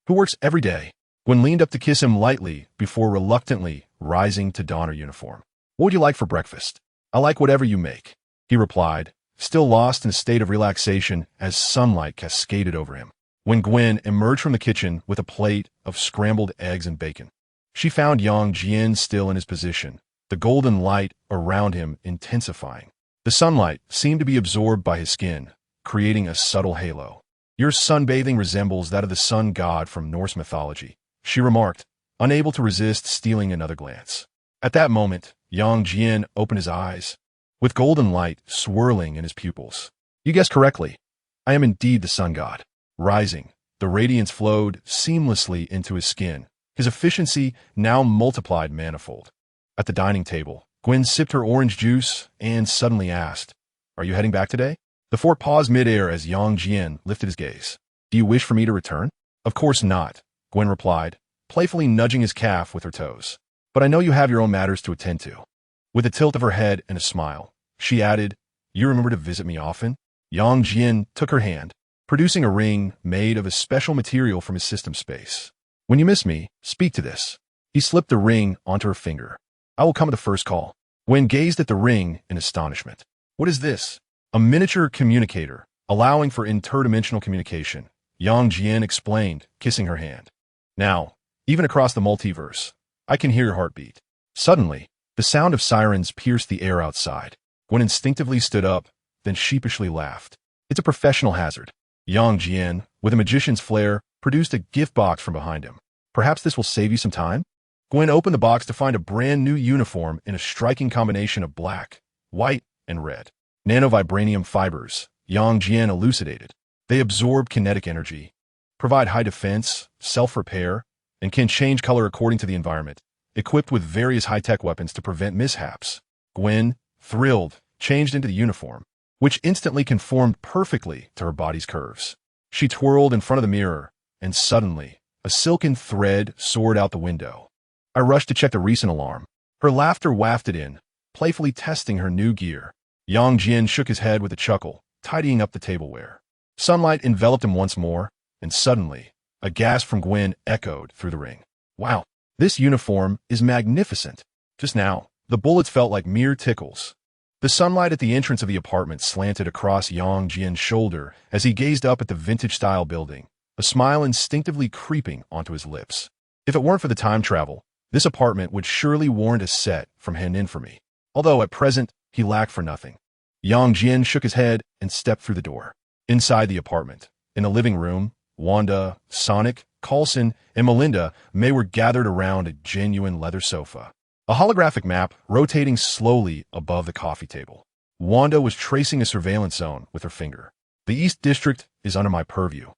"Who works every day?" Gwen leaned up to kiss him lightly before reluctantly rising to don her uniform. "What would you like for breakfast?" "I like whatever you make," he replied, still lost in a state of relaxation as sunlight cascaded over him. When Gwen emerged from the kitchen with a plate of scrambled eggs and bacon, she found Jian still in his position, the golden light around him intensifying. The sunlight seemed to be absorbed by his skin, creating a subtle halo. "Your sunbathing resembles that of the sun god from Norse mythology," she remarked, unable to resist stealing another glance. At that moment, Jian opened his eyes, with golden light swirling in his pupils. "You guessed correctly. I am indeed the sun god." Rising, the radiance flowed seamlessly into his skin, his efficiency now multiplied manifold. At the dining table, Gwen sipped her orange juice and suddenly asked, "Are you heading back today?" The fort paused midair as Jian lifted his gaze. "Do you wish for me to return?" "Of course not," Gwen replied, playfully nudging his calf with her toes. "But I know you have your own matters to attend to." With a tilt of her head and a smile, she added, "You remember to visit me often?" Jian took her hand, producing a ring made of a special material from his system space. "When you miss me, speak to this." He slipped the ring onto her finger. "I will come at the first call." Gwen gazed at the ring in astonishment. "What is this?" "A miniature communicator, allowing for interdimensional communication," Jian explained, kissing her hand. "Now, even across the multiverse, I can hear your heartbeat." Suddenly, the sound of sirens pierced the air outside. Gwen instinctively stood up, then sheepishly laughed. "It's a professional hazard." Jian, with a magician's flair, produced a gift box from behind him. "Perhaps this will save you some time?" Gwen opened the box to find a brand new uniform in a striking combination of black, white, and red. Nanovibranium fibers, Jian elucidated. They absorb kinetic energy, provide high defense, self-repair, and can change color according to the environment, equipped with various high-tech weapons to prevent mishaps. Gwen, thrilled, changed into the uniform, which instantly conformed perfectly to her body's curves. She twirled in front of the mirror, and suddenly, a silken thread soared out the window. I rushed to check the recent alarm. Her laughter wafted in, playfully testing her new gear. Jian shook his head with a chuckle, tidying up the tableware. Sunlight enveloped him once more, and suddenly, a gasp from Gwen echoed through the ring. Wow, this uniform is magnificent. Just now, the bullets felt like mere tickles. The sunlight at the entrance of the apartment slanted across Jian's shoulder as he gazed up at the vintage-style building, a smile instinctively creeping onto his lips. If it weren't for the time travel, this apartment would surely warrant a set from hidden infamy. Although at present, he lacked for nothing. Jian shook his head and stepped through the door. Inside the apartment, in the living room, Wanda, Sonic, Coulson, and Melinda May were gathered around a genuine leather sofa. A holographic map rotating slowly above the coffee table. Wanda was tracing a surveillance zone with her finger. The East District is under my purview.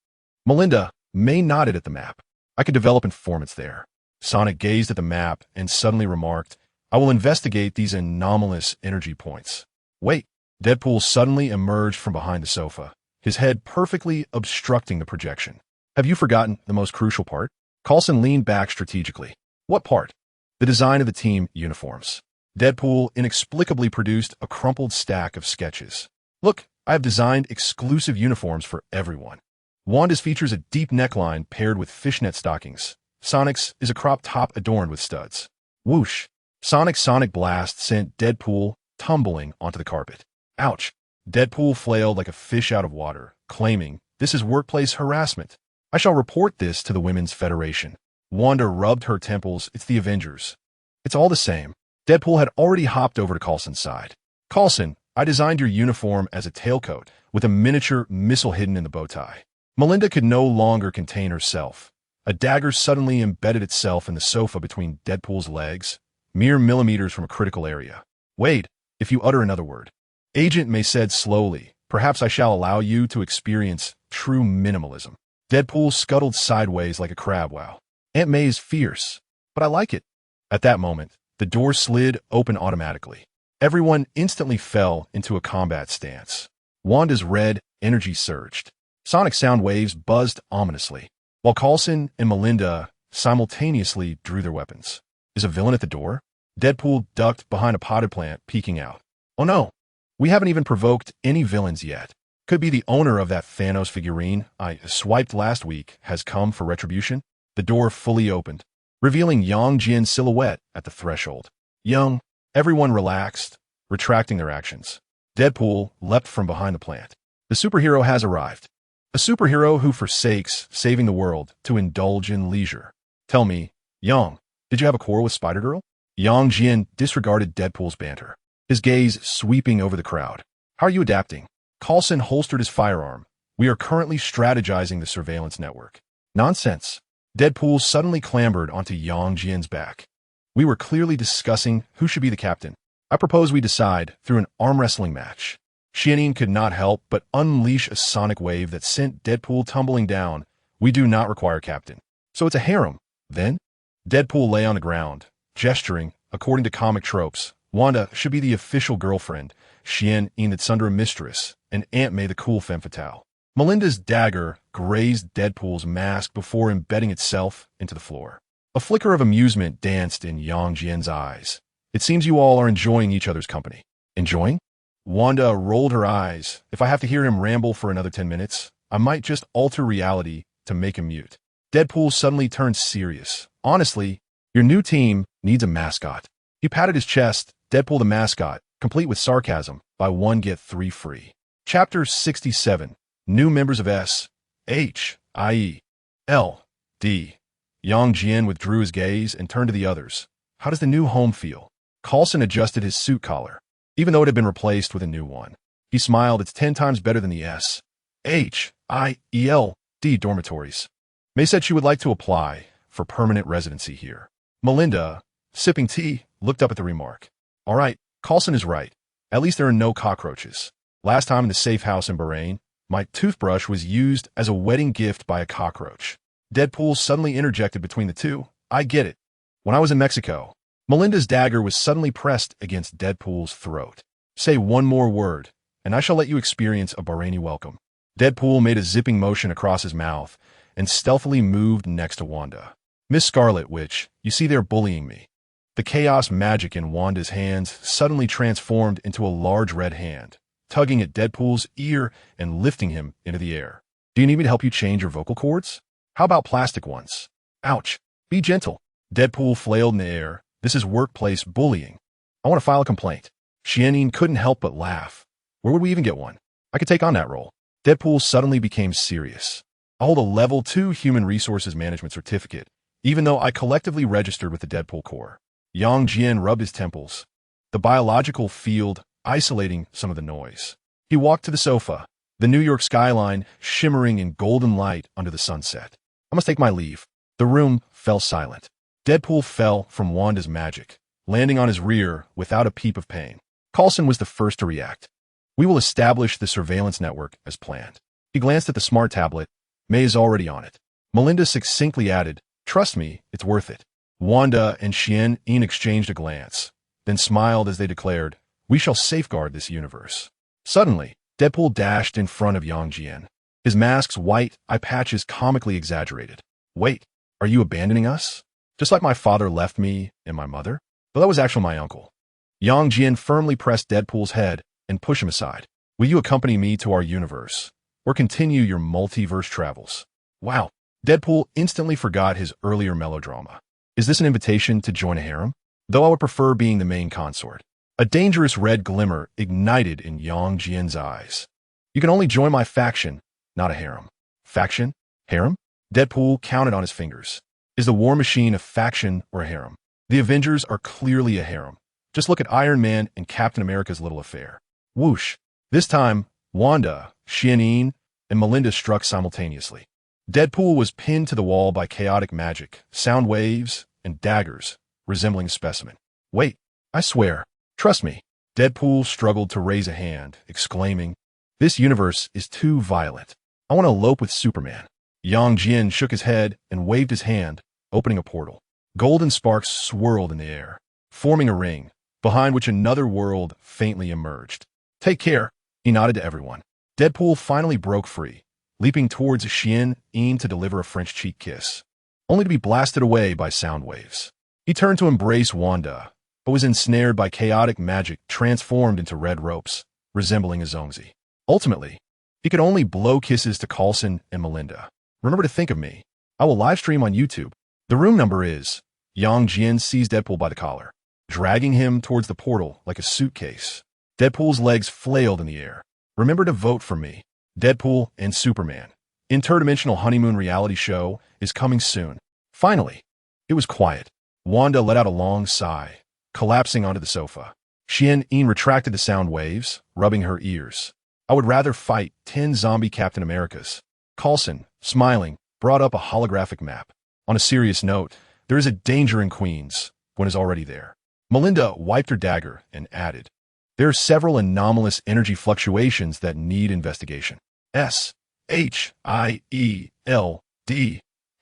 Melinda May nodded at the map. I could develop informants there. Sonic gazed at the map and suddenly remarked, I will investigate these anomalous energy points. Wait. Deadpool suddenly emerged from behind the sofa, his head perfectly obstructing the projection. Have you forgotten the most crucial part? Coulson leaned back strategically. What part? The design of the team uniforms. Deadpool inexplicably produced a crumpled stack of sketches. Look, I have designed exclusive uniforms for everyone. Wanda's features a deep neckline paired with fishnet stockings. Sonic's is a crop top adorned with studs. Whoosh! Sonic's sonic blast sent Deadpool tumbling onto the carpet. Ouch! Deadpool flailed like a fish out of water, claiming, this is workplace harassment. I shall report this to the Women's Federation. Wanda rubbed her temples. It's the Avengers. It's all the same. Deadpool had already hopped over to Coulson's side. Coulson, I designed your uniform as a tailcoat with a miniature missile hidden in the bow tie. Melinda could no longer contain herself. A dagger suddenly embedded itself in the sofa between Deadpool's legs, mere millimeters from a critical area. Wade, if you utter another word. Agent May said slowly, perhaps I shall allow you to experience true minimalism. Deadpool scuttled sideways like a crab. Wow. Aunt May is fierce, but I like it. At that moment, the door slid open automatically. Everyone instantly fell into a combat stance. Wanda's red energy surged. Sonic sound waves buzzed ominously, while Coulson and Melinda simultaneously drew their weapons. Is a villain at the door? Deadpool ducked behind a potted plant, peeking out. Oh no, we haven't even provoked any villains yet. Could be the owner of that Thanos figurine I swiped last week has come for retribution. The door fully opened, revealing Jian's silhouette at the threshold. Young, everyone relaxed, retracting their actions. Deadpool leapt from behind the plant. The superhero has arrived. A superhero who forsakes saving the world to indulge in leisure. Tell me, Yang, did you have a quarrel with Spider-Girl? Jian disregarded Deadpool's banter, his gaze sweeping over the crowd. How are you adapting? Coulson holstered his firearm. We are currently strategizing the surveillance network. Nonsense. Deadpool suddenly clambered onto Jian's back. We were clearly discussing who should be the captain. I propose we decide through an arm wrestling match. Jian could not help but unleash a sonic wave that sent Deadpool tumbling down. We do not require captain. So it's a harem, then? Deadpool lay on the ground, gesturing, according to comic tropes. Wanda should be the official girlfriend, Jian the under a mistress, and Aunt May the cool femme fatale. Melinda's dagger grazed Deadpool's mask before embedding itself into the floor. A flicker of amusement danced in Jian's eyes. It seems you all are enjoying each other's company. Enjoying? Wanda rolled her eyes. If I have to hear him ramble for another 10 minutes, I might just alter reality to make him mute. Deadpool suddenly turned serious. Honestly, your new team needs a mascot. He patted his chest. Deadpool the mascot, complete with sarcasm, buy one get three free. Chapter 67. New members of S.H.I.E.L.D. Jian withdrew his gaze and turned to the others. How does the new home feel? Coulson adjusted his suit collar, even though it had been replaced with a new one. He smiled. It's 10 times better than the S.H.I.E.L.D. dormitories. May said she would like to apply for permanent residency here. Melinda, sipping tea, looked up at the remark. All right, Coulson is right. At least there are no cockroaches. Last time in the safe house in Bahrain, my toothbrush was used as a wedding gift by a cockroach. Deadpool suddenly interjected between the two. I get it. When I was in Mexico, Melinda's dagger was suddenly pressed against Deadpool's throat. Say one more word, and I shall let you experience a Bahraini welcome. Deadpool made a zipping motion across his mouth and stealthily moved next to Wanda. Miss Scarlet Witch, you see they're bullying me. The chaos magic in Wanda's hands suddenly transformed into a large red hand, tugging at Deadpool's ear and lifting him into the air. Do you need me to help you change your vocal cords? How about plastic ones? Ouch. Be gentle. Deadpool flailed in the air. This is workplace bullying. I want to file a complaint. Jian couldn't help but laugh. Where would we even get one? I could take on that role. Deadpool suddenly became serious. I hold a Level 2 Human Resources Management certificate, even though I collectively registered with the Deadpool Corps. Jian rubbed his temples, the biological field isolating some of the noise. He walked to the sofa, the New York skyline shimmering in golden light under the sunset. I must take my leave. The room fell silent. Deadpool fell from Wanda's magic, landing on his rear without a peep of pain. Coulson was the first to react. We will establish the surveillance network as planned. He glanced at the smart tablet. May is already on it. Melinda succinctly added, "Trust me, it's worth it." Wanda and Jian exchanged a glance, then smiled as they declared, "We shall safeguard this universe." Suddenly, Deadpool dashed in front of Jian. His mask's white eye patches comically exaggerated. "Wait, are you abandoning us? Just like my father left me and my mother?" Well, that was actually my uncle. Jian firmly pressed Deadpool's head and pushed him aside. "Will you accompany me to our universe, or continue your multiverse travels?" Wow. Deadpool instantly forgot his earlier melodrama. Is this an invitation to join a harem? Though I would prefer being the main consort. A dangerous red glimmer ignited in Jian's eyes. "You can only join my faction, not a harem." Faction? Harem? Deadpool counted on his fingers. Is the War Machine a faction or a harem? The Avengers are clearly a harem. Just look at Iron Man and Captain America's little affair. Whoosh. This time, Wanda, Jian, and Melinda struck simultaneously. Deadpool was pinned to the wall by chaotic magic, sound waves, and daggers, resembling a specimen. "Wait, I swear. Trust me." Deadpool struggled to raise a hand, exclaiming, "This universe is too violent. I want to elope with Superman." Jian shook his head and waved his hand, opening a portal. Golden sparks swirled in the air, forming a ring, behind which another world faintly emerged. "Take care," he nodded to everyone. Deadpool finally broke free, leaping towards Jian to deliver a French cheek kiss, only to be blasted away by sound waves. He turned to embrace Wanda, but was ensnared by chaotic magic transformed into red ropes, resembling a zongzi. Ultimately, he could only blow kisses to Coulson and Melinda. "Remember to think of me. I will livestream on YouTube. The room number is..." Jian seized Deadpool by the collar, dragging him towards the portal like a suitcase. Deadpool's legs flailed in the air. "Remember to vote for me. Deadpool and Superman. Interdimensional honeymoon reality show is coming soon." Finally, it was quiet. Wanda let out a long sigh, collapsing onto the sofa. Jian retracted the sound waves, rubbing her ears. "I would rather fight 10 zombie Captain Americas." Coulson, smiling, brought up a holographic map. "On a serious note, there is a danger in Queens. One is already there." Melinda wiped her dagger and added, "There are several anomalous energy fluctuations that need investigation." S.H.I.E.L.D.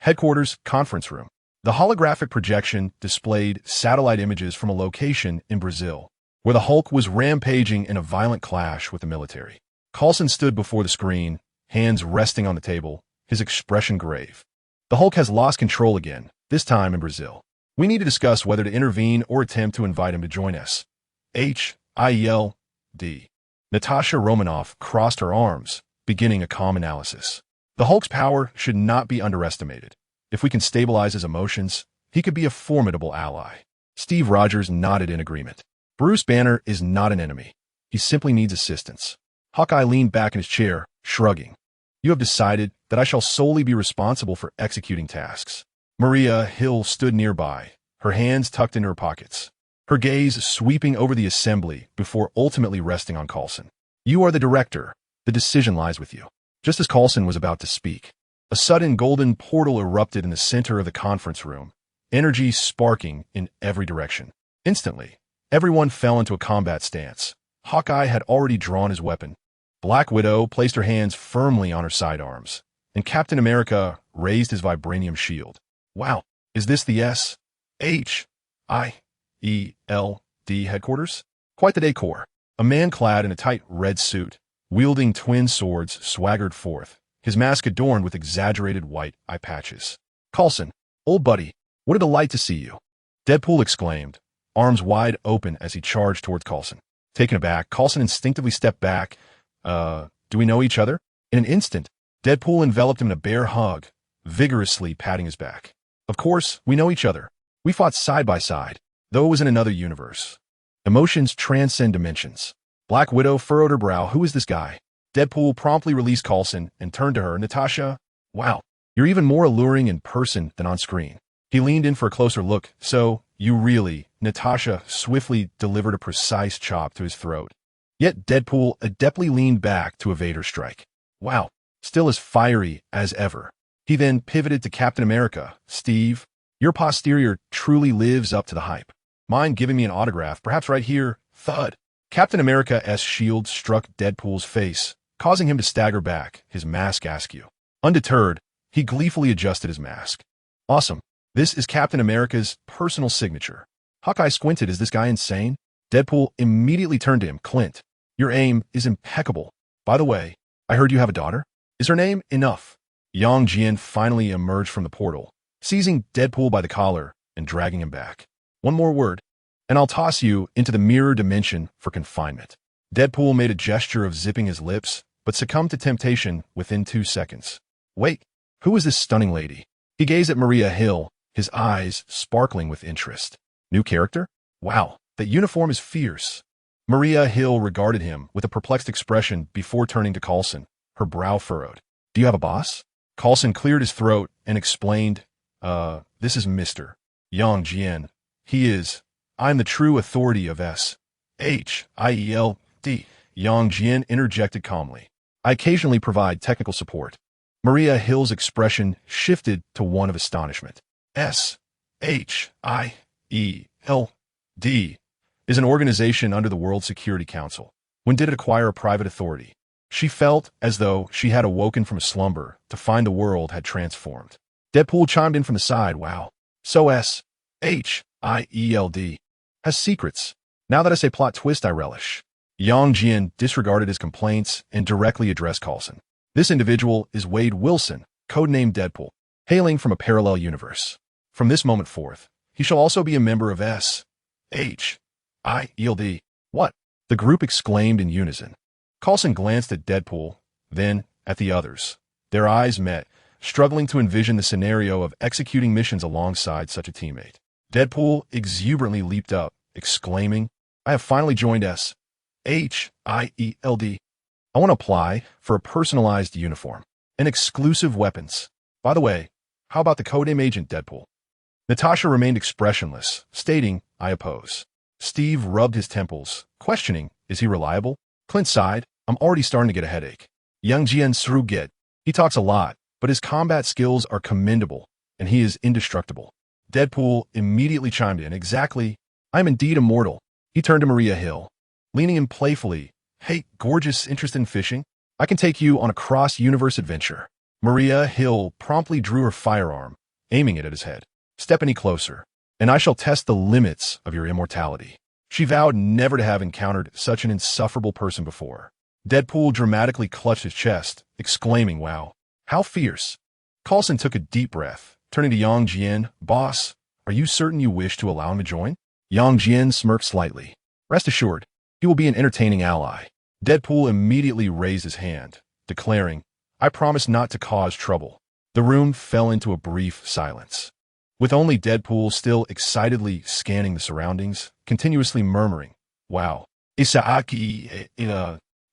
Headquarters Conference Room. The holographic projection displayed satellite images from a location in Brazil, where the Hulk was rampaging in a violent clash with the military. Coulson stood before the screen, hands resting on the table, his expression grave. "The Hulk has lost control again, this time in Brazil. We need to discuss whether to intervene or attempt to invite him to join us." S.H.I.E.L.D. Natasha Romanoff crossed her arms, beginning a calm analysis. "The Hulk's power should not be underestimated. If we can stabilize his emotions, he could be a formidable ally." Steve Rogers nodded in agreement. "Bruce Banner is not an enemy. He simply needs assistance." Hawkeye leaned back in his chair, shrugging. "You have decided that I shall solely be responsible for executing tasks." Maria Hill stood nearby, her hands tucked in her pockets, her gaze sweeping over the assembly before ultimately resting on Coulson. "You are the director. The decision lies with you." Just as Coulson was about to speak, a sudden golden portal erupted in the center of the conference room, energy sparking in every direction. Instantly, everyone fell into a combat stance. Hawkeye had already drawn his weapon. Black Widow placed her hands firmly on her sidearms, and Captain America raised his vibranium shield. Wow, is this the S.H.I.E.L.D. headquarters? Quite the decor. A man clad in a tight red suit, wielding twin swords, swaggered forth, his mask adorned with exaggerated white eye patches. "Coulson, old buddy, what a delight to see you." Deadpool exclaimed, arms wide open as he charged towards Coulson. Taken aback, Coulson instinctively stepped back. Do we know each other? In an instant, Deadpool enveloped him in a bear hug, vigorously patting his back. Of course, we know each other. We fought side by side, though it was in another universe. Emotions transcend dimensions. Black Widow furrowed her brow. Who is this guy? Deadpool promptly released Coulson and turned to her. Natasha, wow, you're even more alluring in person than on screen. He leaned in for a closer look. So, you really, Natasha swiftly delivered a precise chop to his throat. Yet Deadpool adeptly leaned back to evade her strike. Wow, still as fiery as ever. He then pivoted to Captain America. Steve, your posterior truly lives up to the hype. Mind giving me an autograph, perhaps right here? Thud. Captain America S.H.I.E.L.D. struck Deadpool's face, causing him to stagger back, his mask askew. Undeterred, he gleefully adjusted his mask. Awesome. This is Captain America's personal signature. Hawkeye squinted. Is this guy insane? Deadpool immediately turned to him. Clint, your aim is impeccable. By the way, I heard you have a daughter. Is her name Enough? Jian finally emerged from the portal, seizing Deadpool by the collar and dragging him back. One more word, and I'll toss you into the mirror dimension for confinement. Deadpool made a gesture of zipping his lips, but succumbed to temptation within 2 seconds. Wait, who is this stunning lady? He gazed at Maria Hill, his eyes sparkling with interest. New character? Wow, that uniform is fierce. Maria Hill regarded him with a perplexed expression before turning to Coulson, her brow furrowed. Do you have a boss? Coulson cleared his throat and explained, this is Mr. Jian. I'm the true authority of S.H.I.E.L.D. Jian interjected calmly. I occasionally provide technical support. Maria Hill's expression shifted to one of astonishment. S.H.I.E.L.D. is an organization under the World Security Council. When did it acquire a private authority? She felt as though she had awoken from a slumber to find the world had transformed. Deadpool chimed in from the side. Wow. So S.H.I.E.L.D. has secrets. Now that I say plot twist, I relish. Jian disregarded his complaints and directly addressed Coulson. This individual is Wade Wilson, codenamed Deadpool, hailing from a parallel universe. From this moment forth, he shall also be a member of S.H.I.E.L.D. What? The group exclaimed in unison. Coulson glanced at Deadpool, then at the others. Their eyes met, struggling to envision the scenario of executing missions alongside such a teammate. Deadpool exuberantly leaped up, exclaiming, I have finally joined S.H.I.E.L.D. I want to apply for a personalized uniform and exclusive weapons. By the way, how about the codename agent Deadpool? Natasha remained expressionless, stating, I oppose. Steve rubbed his temples, questioning, is he reliable? Clint sighed, I'm already starting to get a headache. Jian shrugged. He talks a lot, but his combat skills are commendable, and he is indestructible. Deadpool immediately chimed in. Exactly. I'm indeed immortal. He turned to Maria Hill, leaning in playfully. Hey, gorgeous, interested in fishing? I can take you on a cross-universe adventure. Maria Hill promptly drew her firearm, aiming it at his head. Step any closer, and I shall test the limits of your immortality. She vowed never to have encountered such an insufferable person before. Deadpool dramatically clutched his chest, exclaiming, wow, how fierce. Coulson took a deep breath, turning to Jian. Boss, are you certain you wish to allow him to join? Jian smirked slightly. Rest assured, he will be an entertaining ally. Deadpool immediately raised his hand, declaring, I promise not to cause trouble. The room fell into a brief silence, with only Deadpool still excitedly scanning the surroundings, continuously murmuring, wow,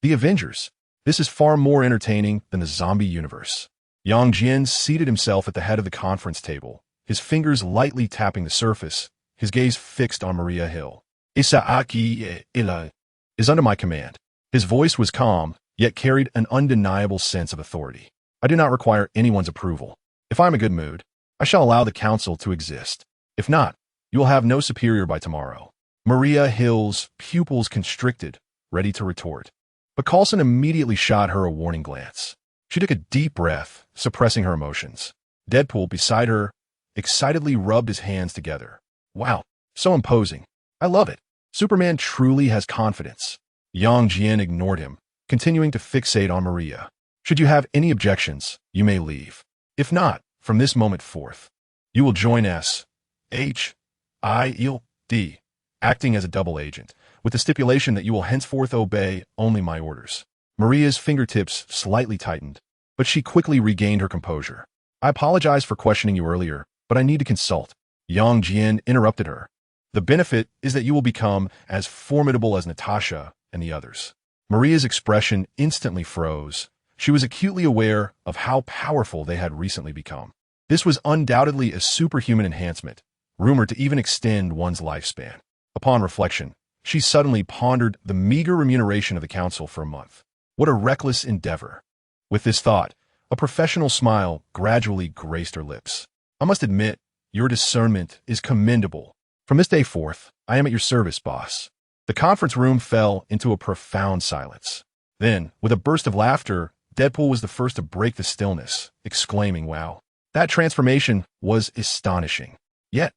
the Avengers. This is far more entertaining than the zombie universe. Jian seated himself at the head of the conference table, his fingers lightly tapping the surface, his gaze fixed on Maria Hill. S.H.I.E.L.D. is under my command. His voice was calm, yet carried an undeniable sense of authority. I do not require anyone's approval. If I am in a good mood, I shall allow the council to exist. If not, you will have no superior by tomorrow. Maria Hill's pupils constricted, ready to retort. But Coulson immediately shot her a warning glance. She took a deep breath, suppressing her emotions. Deadpool, beside her, excitedly rubbed his hands together. Wow, so imposing. I love it. Superman truly has confidence. Jian ignored him, continuing to fixate on Maria. Should you have any objections, you may leave. If not, from this moment forth, you will join S.H.I.E.L.D. S.H.I.E.L.D, acting as a double agent, with the stipulation that you will henceforth obey only my orders. Maria's fingertips slightly tightened, but she quickly regained her composure. I apologize for questioning you earlier, but I need to consult. Jian interrupted her. The benefit is that you will become as formidable as Natasha and the others. Maria's expression instantly froze. She was acutely aware of how powerful they had recently become. This was undoubtedly a superhuman enhancement, rumored to even extend one's lifespan. Upon reflection, she suddenly pondered the meager remuneration of the council for a month. What a reckless endeavor. With this thought, a professional smile gradually graced her lips. I must admit, your discernment is commendable. From this day forth, I am at your service, boss. The conference room fell into a profound silence. Then, with a burst of laughter, Deadpool was the first to break the stillness, exclaiming, "Wow. That transformation was astonishing." Yet,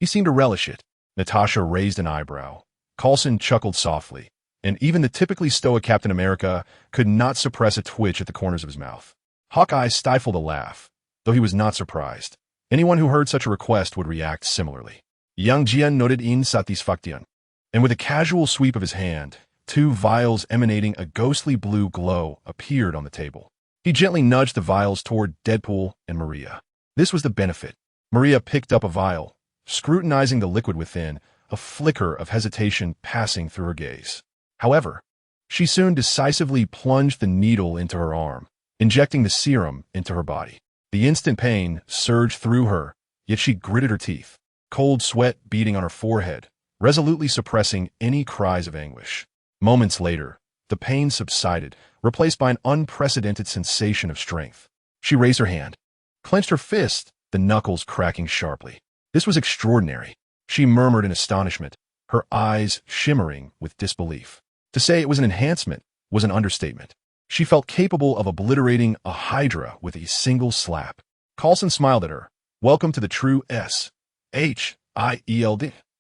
he seemed to relish it. Natasha raised an eyebrow. Coulson chuckled softly, and even the typically stoic Captain America could not suppress a twitch at the corners of his mouth. Hawkeye stifled a laugh, though he was not surprised. Anyone who heard such a request would react similarly. Jian nodded in satisfaction, and with a casual sweep of his hand, 2 vials emanating a ghostly blue glow appeared on the table. He gently nudged the vials toward Deadpool and Maria. This was the benefit. Maria picked up a vial, scrutinizing the liquid within, a flicker of hesitation passing through her gaze. However, she soon decisively plunged the needle into her arm, injecting the serum into her body. The instant pain surged through her, yet she gritted her teeth, cold sweat beading on her forehead, resolutely suppressing any cries of anguish. Moments later, the pain subsided, replaced by an unprecedented sensation of strength. She raised her hand, clenched her fist, the knuckles cracking sharply. This was extraordinary, she murmured in astonishment, her eyes shimmering with disbelief. To say it was an enhancement was an understatement. She felt capable of obliterating a hydra with a single slap. Coulson smiled at her. "Welcome to the true S.H.I.E.L.D.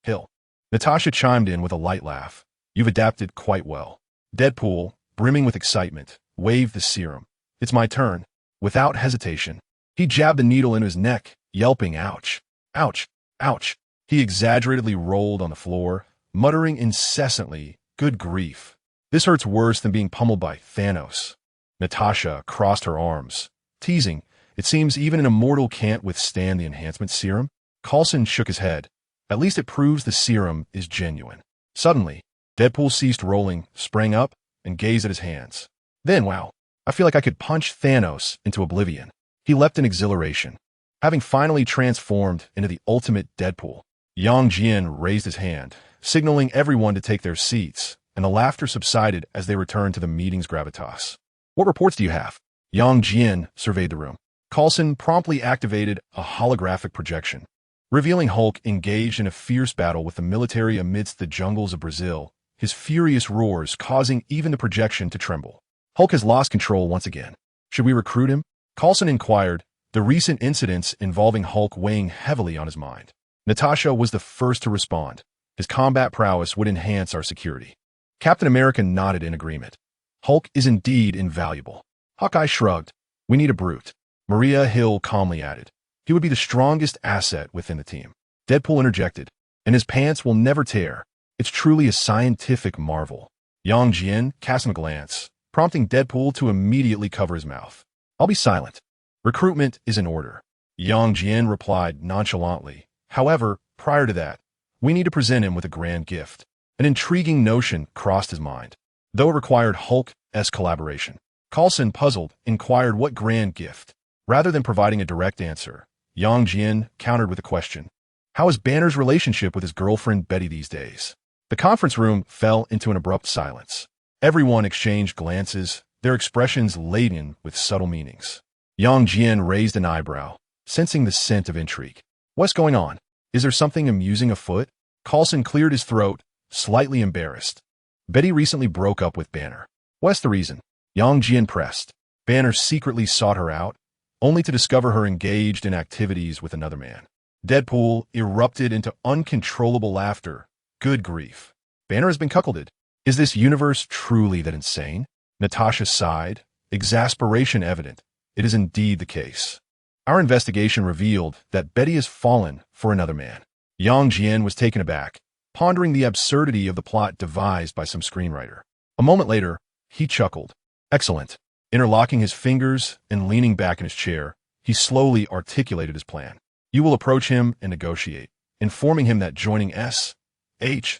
Hill." Natasha chimed in with a light laugh. "You've adapted quite well." Deadpool, brimming with excitement, waved the serum. "It's my turn." Without hesitation, he jabbed the needle into his neck, yelping, "Ouch! Ouch! Ouch!" He exaggeratedly rolled on the floor, muttering incessantly, "Good grief. This hurts worse than being pummeled by Thanos." Natasha crossed her arms, teasing, "It seems even an immortal can't withstand the enhancement serum." Coulson shook his head. "At least it proves the serum is genuine." Suddenly, Deadpool ceased rolling, sprang up, and gazed at his hands. Then, wow, I feel like I could punch Thanos into oblivion. He leapt in exhilaration, having finally transformed into the ultimate Deadpool. Jian raised his hand, signaling everyone to take their seats, and the laughter subsided as they returned to the meeting's gravitas. "What reports do you have?" Jian surveyed the room. Coulson promptly activated a holographic projection, revealing Hulk engaged in a fierce battle with the military amidst the jungles of Brazil, his furious roars causing even the projection to tremble. "Hulk has lost control once again. Should we recruit him?" Coulson inquired, the recent incidents involving Hulk weighing heavily on his mind. Natasha was the first to respond. "His combat prowess would enhance our security." Captain America nodded in agreement. "Hulk is indeed invaluable." Hawkeye shrugged. "We need a brute." Maria Hill calmly added, "He would be the strongest asset within the team." Deadpool interjected, "And his pants will never tear. It's truly a scientific marvel." Jian cast him a glance, prompting Deadpool to immediately cover his mouth. "I'll be silent. Recruitment is in order." Jian replied nonchalantly. "However, prior to that, we need to present him with a grand gift." An intriguing notion crossed his mind, though it required Hulk's collaboration. Coulson, puzzled, inquired what grand gift. Rather than providing a direct answer, Jian countered with a question. "How is Banner's relationship with his girlfriend Betty these days?" The conference room fell into an abrupt silence. Everyone exchanged glances, their expressions laden with subtle meanings. Jian raised an eyebrow, sensing the scent of intrigue. "What's going on? Is there something amusing afoot?" Coulson cleared his throat, slightly embarrassed. "Betty recently broke up with Banner." "What's the reason?" Jian pressed. "Banner secretly sought her out, only to discover her engaged in activities with another man." Deadpool erupted into uncontrollable laughter. "Good grief. Banner has been cuckolded. Is this universe truly that insane?" Natasha sighed, exasperation evident. "It is indeed the case. Our investigation revealed that Betty has fallen for another man." Jian was taken aback, pondering the absurdity of the plot devised by some screenwriter. A moment later, he chuckled. Excellent. Interlocking his fingers and leaning back in his chair, he slowly articulated his plan. You will approach him and negotiate, informing him that joining S.H.I.E.L.D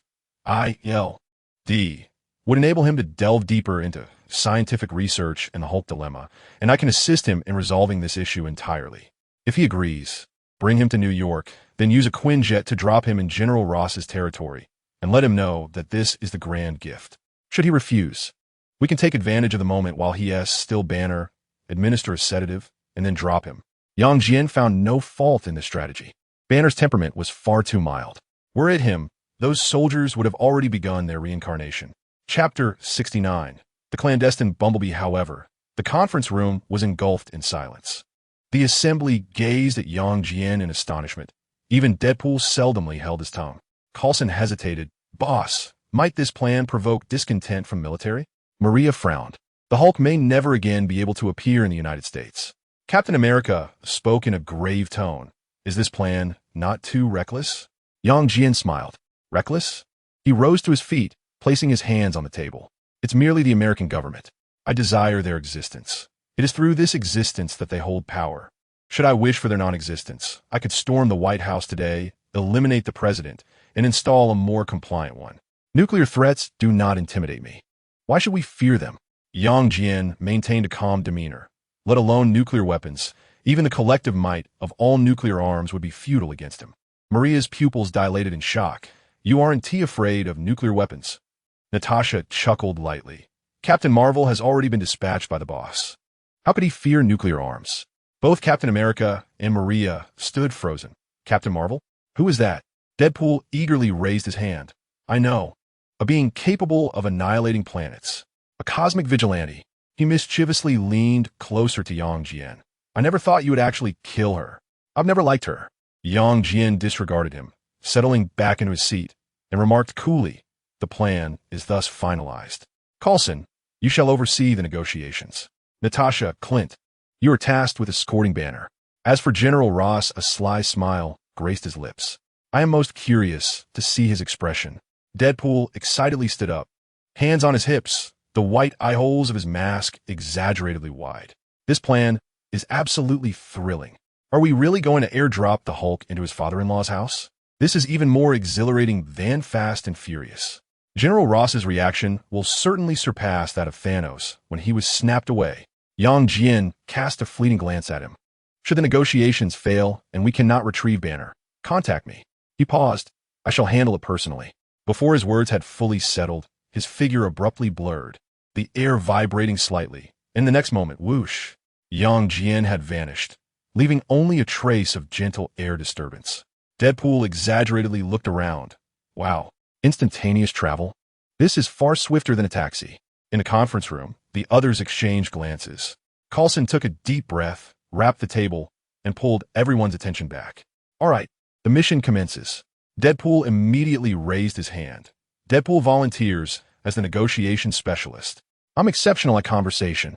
would enable him to delve deeper into scientific research and the Hulk dilemma, and I can assist him in resolving this issue entirely. If he agrees, bring him to New York, then use a Quinjet to drop him in General Ross's territory, and let him know that this is the grand gift. Should he refuse, we can take advantage of the moment while he has still Banner, administer a sedative, and then drop him. Jian found no fault in this strategy. Banner's temperament was far too mild. Were it him, those soldiers would have already begun their reincarnation. Chapter 69. The clandestine Bumblebee. However, the conference room was engulfed in silence. The assembly gazed at Jian in astonishment. Even Deadpool seldomly held his tongue. Coulson hesitated. Boss, might this plan provoke discontent from military? Maria frowned. The Hulk may never again be able to appear in the United States. Captain America spoke in a grave tone. Is this plan not too reckless? Jian smiled. Reckless? He rose to his feet, placing his hands on the table. It's merely the American government. I desire their existence. It is through this existence that they hold power. Should I wish for their non-existence, I could storm the White House today, eliminate the president, and install a more compliant one. Nuclear threats do not intimidate me. Why should we fear them? Jian maintained a calm demeanor. Let alone nuclear weapons, even the collective might of all nuclear arms would be futile against him. Maria's pupils dilated in shock. You aren't afraid of nuclear weapons? Natasha chuckled lightly. Captain Marvel has already been dispatched by the boss. How could he fear nuclear arms? Both Captain America and Maria stood frozen. Captain Marvel? Who is that? Deadpool eagerly raised his hand. I know. A being capable of annihilating planets. A cosmic vigilante. He mischievously leaned closer to Jian. I never thought you would actually kill her. I've never liked her. Jian disregarded him, settling back into his seat, and remarked coolly, the plan is thus finalized. Coulson, you shall oversee the negotiations. Natasha, Clint, you are tasked with escorting Banner. As for General Ross, a sly smile graced his lips. I am most curious to see his expression. Deadpool excitedly stood up, hands on his hips, the white eye holes of his mask exaggeratedly wide. This plan is absolutely thrilling. Are we really going to airdrop the Hulk into his father-in-law's house? This is even more exhilarating than Fast and Furious. General Ross's reaction will certainly surpass that of Thanos when he was snapped away. Jian cast a fleeting glance at him. Should the negotiations fail and we cannot retrieve Banner, contact me. He paused. I shall handle it personally. Before his words had fully settled, his figure abruptly blurred, the air vibrating slightly. In the next moment, whoosh, Jian had vanished, leaving only a trace of gentle air disturbance. Deadpool exaggeratedly looked around. Wow, instantaneous travel? This is far swifter than a taxi. In a conference room, the others exchanged glances. Coulson took a deep breath, rapped the table, and pulled everyone's attention back. All right, the mission commences. Deadpool immediately raised his hand. Deadpool volunteers as the negotiation specialist. I'm exceptional at conversation.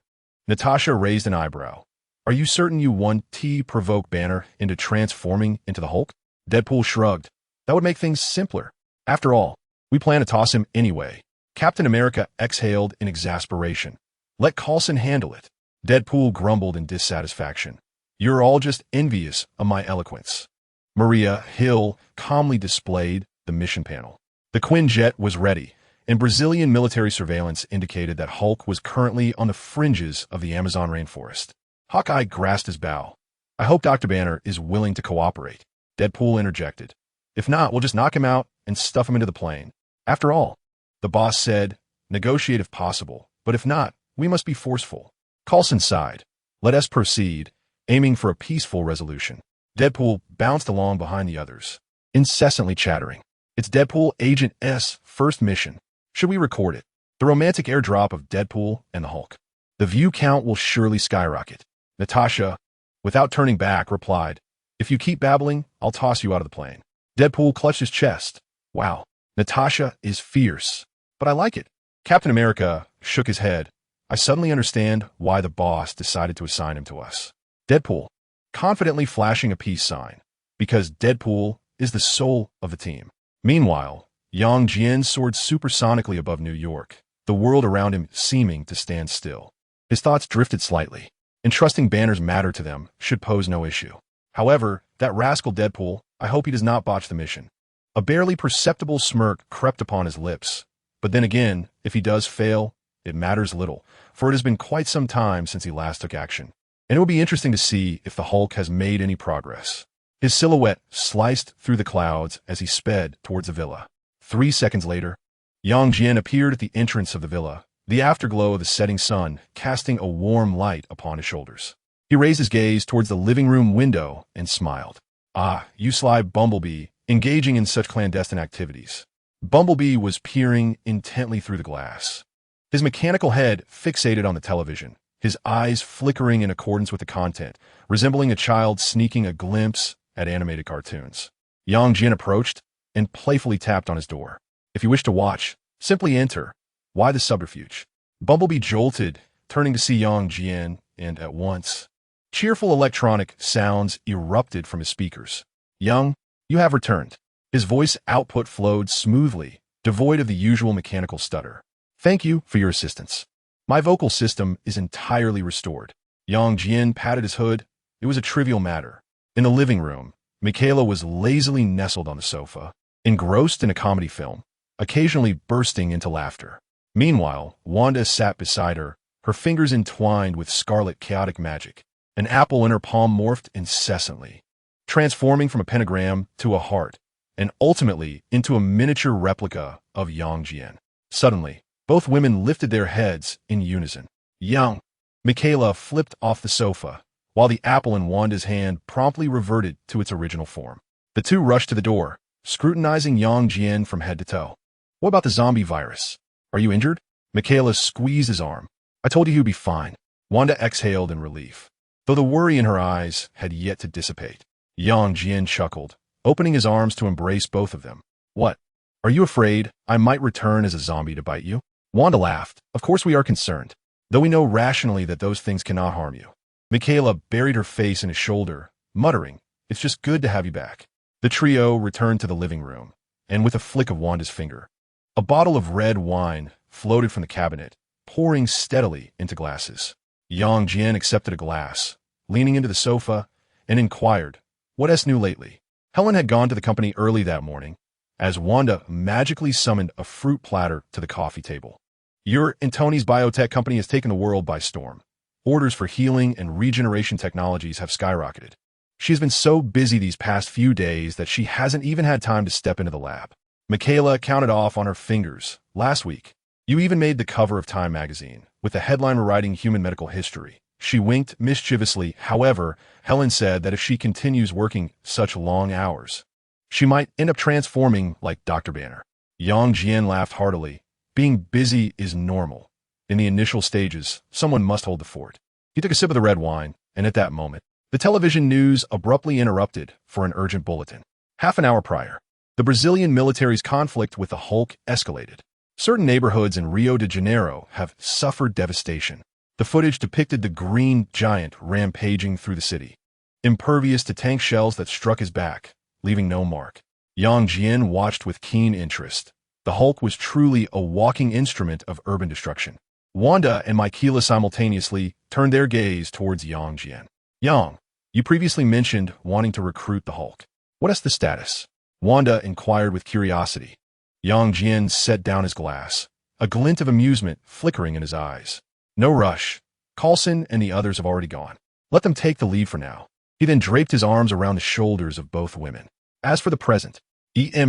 Natasha raised an eyebrow. Are you certain you want to provoke Banner into transforming into the Hulk? Deadpool shrugged. That would make things simpler. After all, we plan to toss him anyway. Captain America exhaled in exasperation. Let Coulson handle it. Deadpool grumbled in dissatisfaction. You're all just envious of my eloquence. Maria Hill calmly displayed the mission panel. The Quinjet was ready, and Brazilian military surveillance indicated that Hulk was currently on the fringes of the Amazon rainforest. Hawkeye grasped his bow. I hope Dr. Banner is willing to cooperate. Deadpool interjected. If not, we'll just knock him out and stuff him into the plane. After all, the boss said, negotiate if possible, but if not, we must be forceful. Coulson sighed. Let us proceed, aiming for a peaceful resolution. Deadpool bounced along behind the others, incessantly chattering. It's Deadpool Agent S' first mission. Should we record it? The romantic airdrop of Deadpool and the Hulk. The view count will surely skyrocket. Natasha, without turning back, replied, if you keep babbling, I'll toss you out of the plane. Deadpool clutched his chest. Wow, Natasha is fierce, but I like it. Captain America shook his head. I suddenly understand why the boss decided to assign him to us. Deadpool, confidently flashing a peace sign, because Deadpool is the soul of the team. Meanwhile, Yang Jian soared supersonically above New York, the world around him seeming to stand still. His thoughts drifted slightly. Entrusting Banner's matter to them should pose no issue. However, that rascal Deadpool, I hope he does not botch the mission. A barely perceptible smirk crept upon his lips. But then again, if he does fail, it matters little, for it has been quite some time since he last took action. And it will be interesting to see if the Hulk has made any progress. His silhouette sliced through the clouds as he sped towards the villa. 3 seconds later, Yang Jian appeared at the entrance of the villa, the afterglow of the setting sun casting a warm light upon his shoulders. He raised his gaze towards the living room window and smiled. Ah, you sly Bumblebee, engaging in such clandestine activities. Bumblebee was peering intently through the glass. His mechanical head fixated on the television, his eyes flickering in accordance with the content, resembling a child sneaking a glimpse at animated cartoons. Yang Jian approached and playfully tapped on his door. If you wish to watch, simply enter. Why the subterfuge? Bumblebee jolted, turning to see Yang Jian, and at once, cheerful electronic sounds erupted from his speakers. Young, you have returned. His voice output flowed smoothly, devoid of the usual mechanical stutter. Thank you for your assistance. My vocal system is entirely restored. Yang Jian patted his hood. It was a trivial matter. In the living room, Michaela was lazily nestled on the sofa, engrossed in a comedy film, occasionally bursting into laughter. Meanwhile, Wanda sat beside her, her fingers entwined with scarlet chaotic magic. An apple in her palm morphed incessantly, transforming from a pentagram to a heart, and ultimately into a miniature replica of Yang Jian. Suddenly, both women lifted their heads in unison. Yang! Michaela flipped off the sofa, while the apple in Wanda's hand promptly reverted to its original form. The two rushed to the door, scrutinizing Yang Jian from head to toe. What about the zombie virus? Are you injured? Michaela squeezed his arm. I told you he would be fine. Wanda exhaled in relief, though the worry in her eyes had yet to dissipate. Yang Jian chuckled, opening his arms to embrace both of them. What? Are you afraid I might return as a zombie to bite you? Wanda laughed. Of course we are concerned, though we know rationally that those things cannot harm you. Michaela buried her face in his shoulder, muttering, It's just good to have you back. The trio returned to the living room, and with a flick of Wanda's finger, a bottle of red wine floated from the cabinet, pouring steadily into glasses. Yang Jian accepted a glass, leaning into the sofa, and inquired, What else new lately? Helen had gone to the company early that morning, as Wanda magically summoned a fruit platter to the coffee table. Your and Tony's biotech company has taken the world by storm. Orders for healing and regeneration technologies have skyrocketed. She has been so busy these past few days that she hasn't even had time to step into the lab. Michaela counted off on her fingers. Last week, you even made the cover of Time magazine, with the headline rewriting human medical history. She winked mischievously. However, Helen said that if she continues working such long hours, she might end up transforming like Dr. Banner. Yang Jian laughed heartily. Being busy is normal. In the initial stages, someone must hold the fort. He took a sip of the red wine, and at that moment, the television news abruptly interrupted for an urgent bulletin. Half an hour prior, the Brazilian military's conflict with the Hulk escalated. Certain neighborhoods in Rio de Janeiro have suffered devastation. The footage depicted the green giant rampaging through the city, impervious to tank shells that struck his back, leaving no mark. Yang Jian watched with keen interest. The Hulk was truly a walking instrument of urban destruction. Wanda and Michaela simultaneously turned their gaze towards Yang Jian. Yang, you previously mentioned wanting to recruit the Hulk. What is the status? Wanda inquired with curiosity. Yang Jian set down his glass, a glint of amusement flickering in his eyes. No rush. Coulson and the others have already gone. Let them take the lead for now. He then draped his arms around the shoulders of both women. As for the present,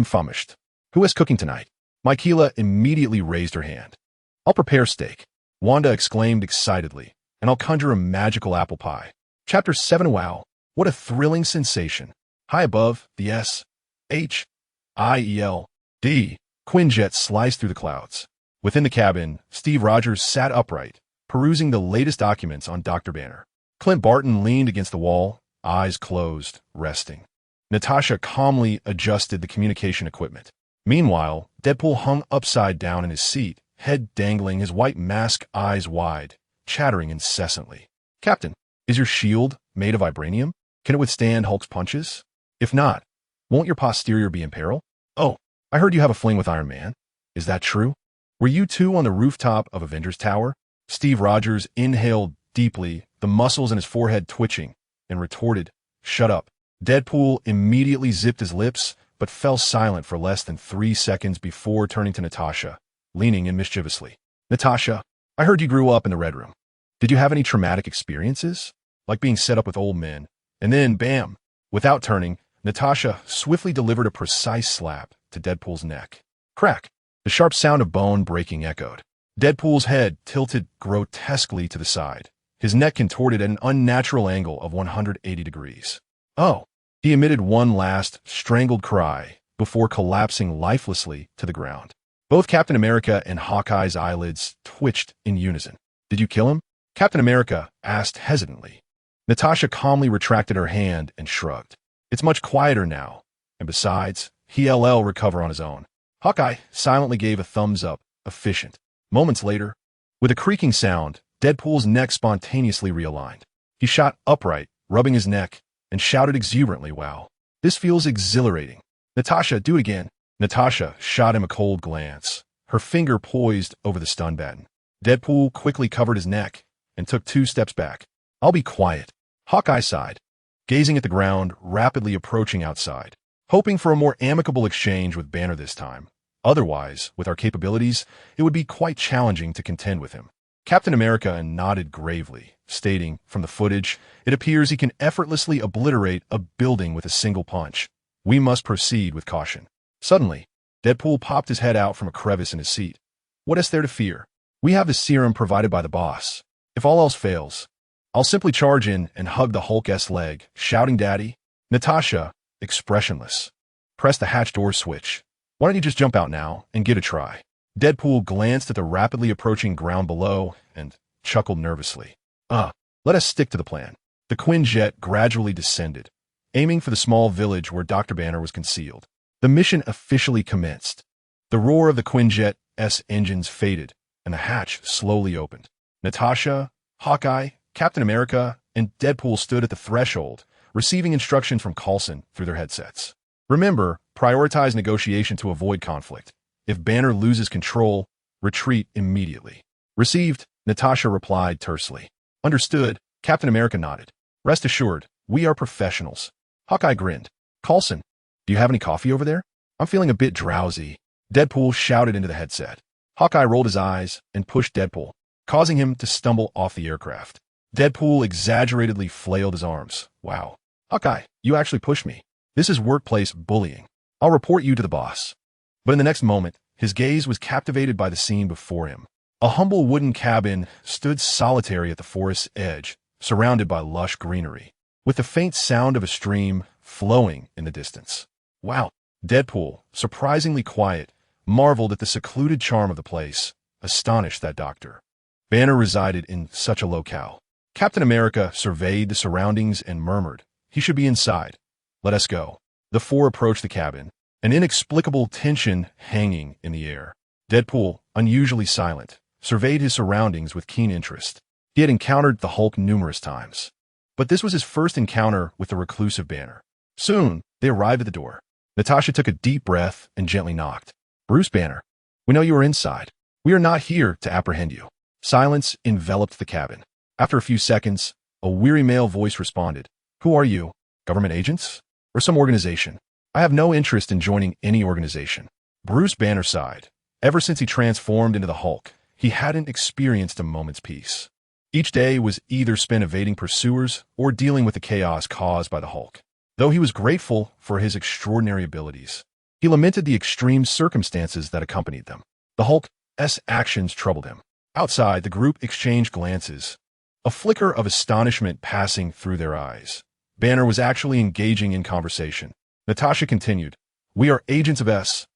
famished. Who is cooking tonight? Michaela immediately raised her hand. I'll prepare steak. Wanda exclaimed excitedly, and I'll conjure a magical apple pie. Chapter 7. Wow, what a thrilling sensation. High above, the S.H.I.E.L.D. Quinjet sliced through the clouds. Within the cabin, Steve Rogers sat upright, perusing the latest documents on Dr. Banner. Clint Barton leaned against the wall, eyes closed, resting. Natasha calmly adjusted the communication equipment. Meanwhile, Deadpool hung upside down in his seat, head dangling, his white mask eyes wide, chattering incessantly. Captain, is your shield made of vibranium? Can it withstand Hulk's punches? If not, Won't your posterior be in peril? Oh, I heard you have a fling with Iron Man. Is that true? Were you two on the rooftop of Avengers Tower? Steve Rogers inhaled deeply, the muscles in his forehead twitching, and retorted, "Shut up." Deadpool immediately zipped his lips, but fell silent for less than 3 seconds before turning to Natasha, leaning in mischievously. "Natasha, I heard you grew up in the Red Room. Did you have any traumatic experiences? Like being set up with old men?" And then, bam! Without turning, Natasha swiftly delivered a precise slap to Deadpool's neck. Crack! The sharp sound of bone breaking echoed. Deadpool's head tilted grotesquely to the side, his neck contorted at an unnatural angle of 180 degrees. Oh! He emitted one last, strangled cry before collapsing lifelessly to the ground. Both Captain America and Hawkeye's eyelids twitched in unison. "Did you kill him?" Captain America asked hesitantly. Natasha calmly retracted her hand and shrugged. "It's much quieter now, and besides, he'll recover on his own." Hawkeye silently gave a thumbs up, efficient. Moments later, with a creaking sound, Deadpool's neck spontaneously realigned. He shot upright, rubbing his neck, and shouted exuberantly, "Wow, this feels exhilarating." "Natasha, do it again." Natasha shot him a cold glance, her finger poised over the stun button. Deadpool quickly covered his neck and took 2 steps back. "I'll be quiet." Hawkeye sighed, gazing at the ground, rapidly approaching outside, hoping for a more amicable exchange with Banner this time. Otherwise, with our capabilities, it would be quite challenging to contend with him. Captain America nodded gravely, stating, from the footage, it appears he can effortlessly obliterate a building with a single punch. We must proceed with caution. Suddenly, Deadpool popped his head out from a crevice in his seat. "What is there to fear? We have the serum provided by the boss. If all else fails, I'll simply charge in and hug the Hulk's leg, shouting, 'Daddy!'" Natasha, expressionless, pressed the hatch door switch. "Why don't you just jump out now and give it a try?" Deadpool glanced at the rapidly approaching ground below and chuckled nervously. Let us stick to the plan." The Quinjet gradually descended, aiming for the small village where Dr. Banner was concealed. The mission officially commenced. The roar of the Quinjet's engines faded, and the hatch slowly opened. Natasha, Hawkeye, Captain America, and Deadpool stood at the threshold, receiving instruction from Coulson through their headsets. "Remember, prioritize negotiation to avoid conflict. If Banner loses control, retreat immediately." "Received," Natasha replied tersely. "Understood," Captain America nodded. "Rest assured, we are professionals." Hawkeye grinned. "Coulson, do you have any coffee over there? I'm feeling a bit drowsy." Deadpool shouted into the headset. Hawkeye rolled his eyes and pushed Deadpool, causing him to stumble off the aircraft. Deadpool exaggeratedly flailed his arms. "Wow. Hawkeye, you actually pushed me. This is workplace bullying. I'll report you to the boss." But in the next moment, his gaze was captivated by the scene before him. A humble wooden cabin stood solitary at the forest's edge, surrounded by lush greenery, with the faint sound of a stream flowing in the distance. "Wow." Deadpool, surprisingly quiet, marveled at the secluded charm of the place, astonished that Dr. Banner resided in such a locale. Captain America surveyed the surroundings and murmured, "He should be inside. Let us go." The four approached the cabin, an inexplicable tension hanging in the air. Deadpool, unusually silent, surveyed his surroundings with keen interest. He had encountered the Hulk numerous times, but this was his first encounter with the reclusive Banner. Soon, they arrived at the door. Natasha took a deep breath and gently knocked. "Bruce Banner, we know you are inside. We are not here to apprehend you." Silence enveloped the cabin. After a few seconds, a weary male voice responded, "Who are you? Government agents? Or some organization?" "I have no interest in joining any organization." Bruce Banner sighed. Ever since he transformed into the Hulk, he hadn't experienced a moment's peace. Each day was either spent evading pursuers or dealing with the chaos caused by the Hulk. Though he was grateful for his extraordinary abilities, he lamented the extreme circumstances that accompanied them. The Hulk's actions troubled him. Outside, the group exchanged glances, a flicker of astonishment passing through their eyes. Banner was actually engaging in conversation. Natasha continued, "We are agents of S.H.I.E.L.D,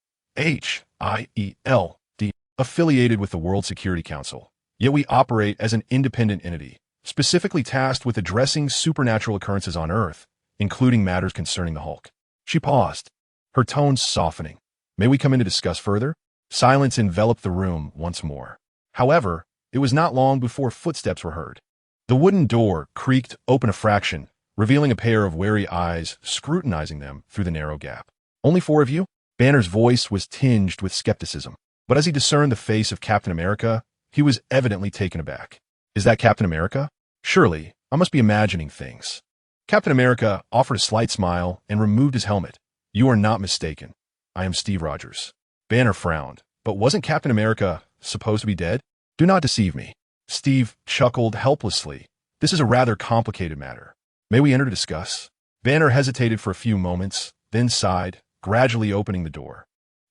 affiliated with the World Security Council. Yet we operate as an independent entity, specifically tasked with addressing supernatural occurrences on Earth, including matters concerning the Hulk." She paused, her tone softening. "May we come in to discuss further?" Silence enveloped the room once more. However, it was not long before footsteps were heard. The wooden door creaked open a fraction, revealing a pair of wary eyes scrutinizing them through the narrow gap. Only 4 of you? Banner's voice was tinged with skepticism, but as he discerned the face of Captain America, he was evidently taken aback. Is that Captain America? Surely, I must be imagining things. Captain America offered a slight smile and removed his helmet. You are not mistaken. I am Steve Rogers. Banner frowned, but wasn't Captain America supposed to be dead? Do not deceive me. Steve chuckled helplessly. This is a rather complicated matter. May we enter to discuss? Banner hesitated for a few moments, then sighed, gradually opening the door.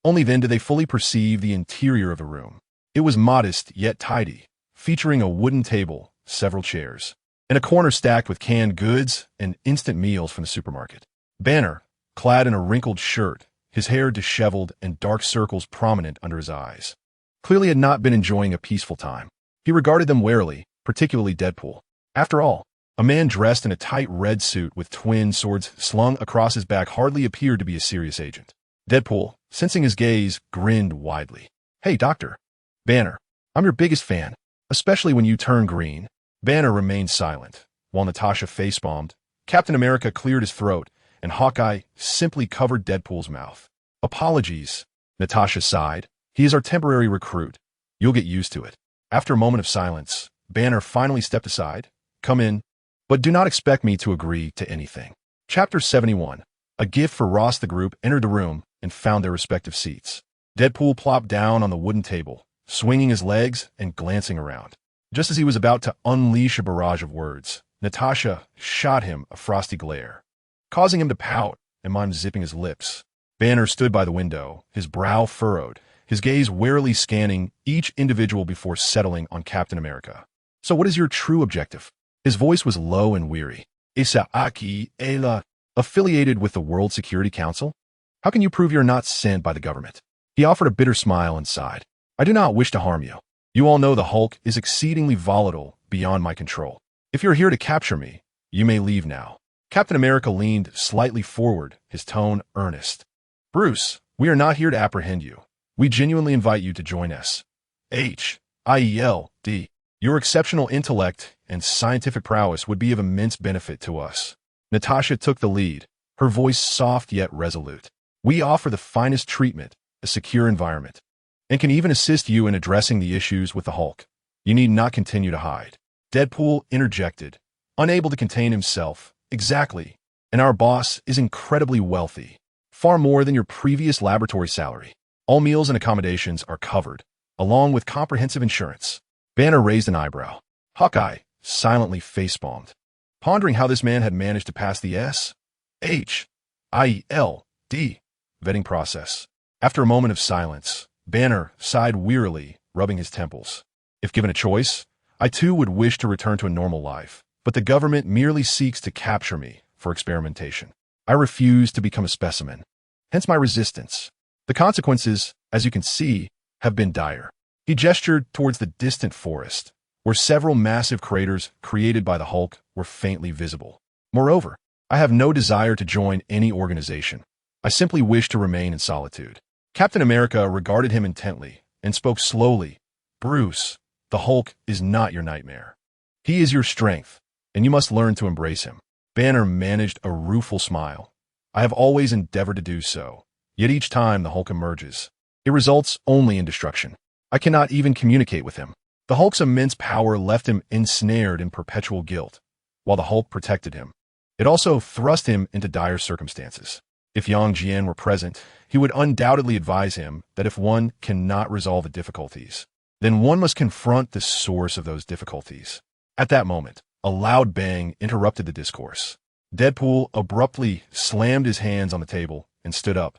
Only then did they fully perceive the interior of the room. It was modest yet tidy, featuring a wooden table, several chairs, and a corner stacked with canned goods and instant meals from the supermarket. Banner, clad in a wrinkled shirt, his hair disheveled and dark circles prominent under his eyes, clearly had not been enjoying a peaceful time. He regarded them warily, particularly Deadpool. After all, a man dressed in a tight red suit with twin swords slung across his back hardly appeared to be a serious agent. Deadpool, sensing his gaze, grinned widely. Hey, Doctor. Banner, I'm your biggest fan, especially when you turn green. Banner remained silent, while Natasha face-bombed. Captain America cleared his throat, and Hawkeye simply covered Deadpool's mouth. Apologies, Natasha sighed. He is our temporary recruit. You'll get used to it. After a moment of silence, Banner finally stepped aside. Come in, but do not expect me to agree to anything. Chapter 71. A gift for Ross. The group entered the room and found their respective seats. Deadpool plopped down on the wooden table, swinging his legs and glancing around. Just as he was about to unleash a barrage of words, Natasha shot him a frosty glare, causing him to pout and mime zipping his lips. Banner stood by the window, his brow furrowed, his gaze warily scanning each individual before settling on Captain America. So what is your true objective? His voice was low and weary. S.H.I.E.L.D, affiliated with the World Security Council? How can you prove you're not sent by the government? He offered a bitter smile and sighed. I do not wish to harm you. You all know the Hulk is exceedingly volatile beyond my control. If you're here to capture me, you may leave now. Captain America leaned slightly forward, his tone earnest. Bruce, we are not here to apprehend you. We genuinely invite you to join S.H.I.E.L.D. Your exceptional intellect and scientific prowess would be of immense benefit to us. Natasha took the lead, her voice soft yet resolute. We offer the finest treatment, a secure environment, and can even assist you in addressing the issues with the Hulk. You need not continue to hide. Deadpool interjected, unable to contain himself. Exactly. And our boss is incredibly wealthy, far more than your previous laboratory salary. All meals and accommodations are covered, along with comprehensive insurance. Banner raised an eyebrow. Hawkeye silently face-palmed, pondering how this man had managed to pass the S.H.I.E.L.D. vetting process. After a moment of silence, Banner sighed wearily, rubbing his temples. If given a choice, I too would wish to return to a normal life, but the government merely seeks to capture me for experimentation. I refuse to become a specimen, hence my resistance. The consequences, as you can see, have been dire. He gestured towards the distant forest, where several massive craters created by the Hulk were faintly visible. Moreover, I have no desire to join any organization. I simply wish to remain in solitude. Captain America regarded him intently and spoke slowly. Bruce, the Hulk is not your nightmare. He is your strength, and you must learn to embrace him. Banner managed a rueful smile. I have always endeavored to do so, yet each time the Hulk emerges, it results only in destruction. I cannot even communicate with him. The Hulk's immense power left him ensnared in perpetual guilt, while the Hulk protected him. It also thrust him into dire circumstances. If Jian were present, he would undoubtedly advise him that if one cannot resolve the difficulties, then one must confront the source of those difficulties. At that moment, a loud bang interrupted the discourse. Deadpool abruptly slammed his hands on the table and stood up,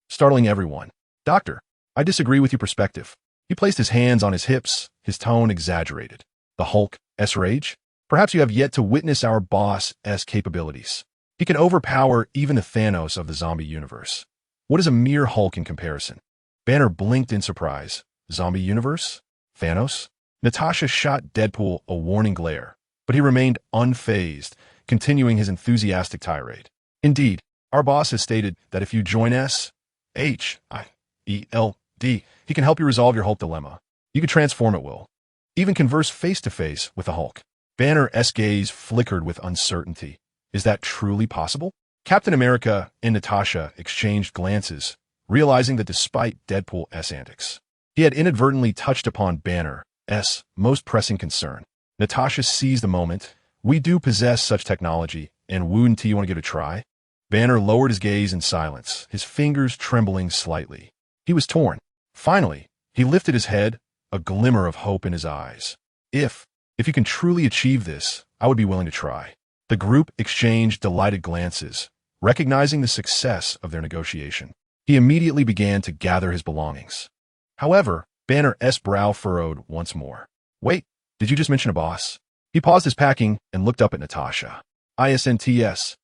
startling everyone. Doctor, I disagree with your perspective. He placed his hands on his hips, his tone exaggerated. The Hulk, S-Rage? Perhaps you have yet to witness our boss's capabilities. He can overpower even the Thanos of the zombie universe. What is a mere Hulk in comparison? Banner blinked in surprise. Zombie universe? Thanos? Natasha shot Deadpool a warning glare, but he remained unfazed, continuing his enthusiastic tirade. Indeed, our boss has stated that if you join S.H.I.E.L.D., he can help you resolve your Hulk dilemma. You can transform at will, even converse face-to-face with the Hulk. Banner's gaze flickered with uncertainty. Is that truly possible? Captain America and Natasha exchanged glances, realizing that despite Deadpool's antics, he had inadvertently touched upon Banner's most pressing concern. Natasha seized the moment. We do possess such technology, and wouldn't you want to give it a try? Banner lowered his gaze in silence, his fingers trembling slightly. He was torn. Finally, he lifted his head, a glimmer of hope in his eyes. If you can truly achieve this, I would be willing to try. The group exchanged delighted glances, recognizing the success of their negotiation. He immediately began to gather his belongings. However, Banner's brow furrowed once more. Wait, did you just mention a boss? He paused his packing and looked up at Natasha. S.H.I.E.L.D.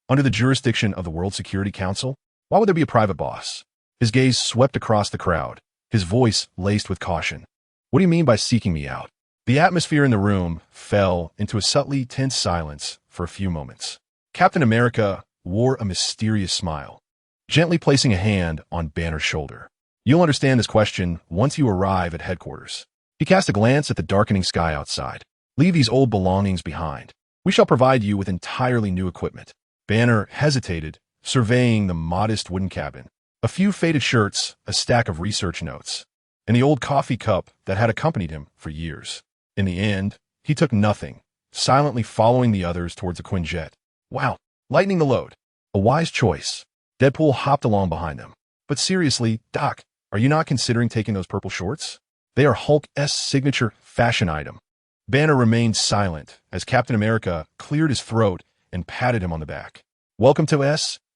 Under the jurisdiction of the World Security Council? Why would there be a private boss? His gaze swept across the crowd, his voice laced with caution. What do you mean by seeking me out? The atmosphere in the room fell into a subtly tense silence for a few moments. Captain America wore a mysterious smile, gently placing a hand on Banner's shoulder. You'll understand this question once you arrive at headquarters. He cast a glance at the darkening sky outside. Leave these old belongings behind. We shall provide you with entirely new equipment. Banner hesitated, surveying the modest wooden cabin. A few faded shirts, a stack of research notes, and the old coffee cup that had accompanied him for years. In the end, he took nothing, silently following the others towards the Quinjet. Wow, lightening the load. A wise choice. Deadpool hopped along behind them. But seriously, Doc, are you not considering taking those purple shorts? They are Hulk's signature fashion item. Banner remained silent as Captain America cleared his throat and patted him on the back. Welcome to S.H.I.E.L.D,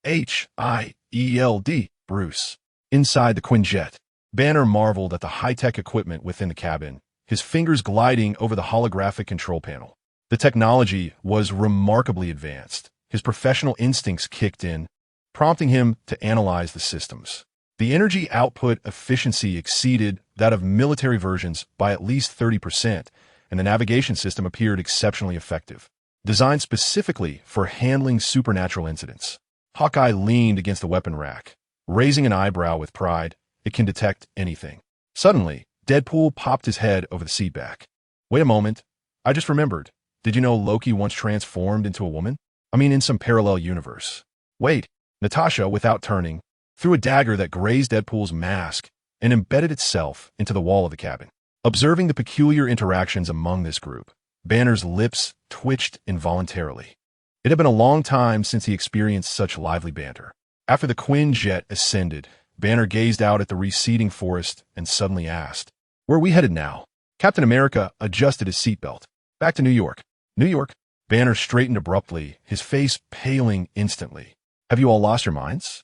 Bruce. Inside the Quinjet, Banner marveled at the high-tech equipment within the cabin, his fingers gliding over the holographic control panel. The technology was remarkably advanced. His professional instincts kicked in, prompting him to analyze the systems. The energy output efficiency exceeded that of military versions by at least 30%, and the navigation system appeared exceptionally effective. Designed specifically for handling supernatural incidents. Hawkeye leaned against the weapon rack, raising an eyebrow with pride. It can detect anything. Suddenly, Deadpool popped his head over the seat back. Wait a moment. I just remembered. Did you know Loki once transformed into a woman? I mean, in some parallel universe. Wait. Natasha, without turning, threw a dagger that grazed Deadpool's mask and embedded itself into the wall of the cabin. Observing the peculiar interactions among this group, Banner's lips twitched involuntarily. It had been a long time since he experienced such lively banter. After the Quinjet ascended, Banner gazed out at the receding forest and suddenly asked, "Where are we headed now?" Captain America adjusted his seatbelt. "Back to New York." New York? Banner straightened abruptly, his face paling instantly. "Have you all lost your minds?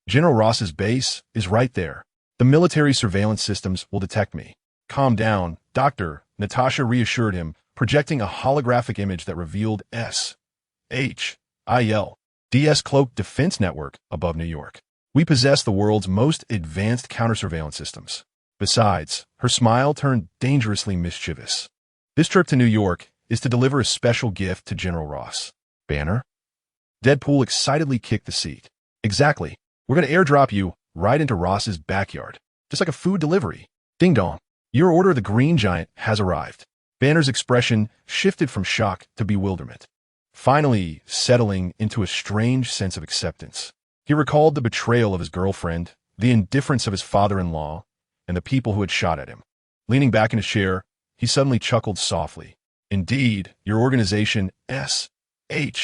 General Ross's base is right there. The military surveillance systems will detect me." "Calm down, Doctor," Natasha reassured him, projecting a holographic image that revealed S.H.I.E.L.D's cloaked defense network above New York. "We possess the world's most advanced counter-surveillance systems." Besides, her smile turned dangerously mischievous. "This trip to New York is to deliver a special gift to General Ross." "Banner?" Deadpool excitedly kicked the seat. "Exactly. We're going to airdrop you right into Ross's backyard, just like a food delivery. Ding dong. Your order of the Green Giant has arrived." Banner's expression shifted from shock to bewilderment, finally settling into a strange sense of acceptance. He recalled the betrayal of his girlfriend, the indifference of his father-in-law, and the people who had shot at him. Leaning back in his chair, he suddenly chuckled softly. "Indeed, your organization, S.H.I.E.L.D,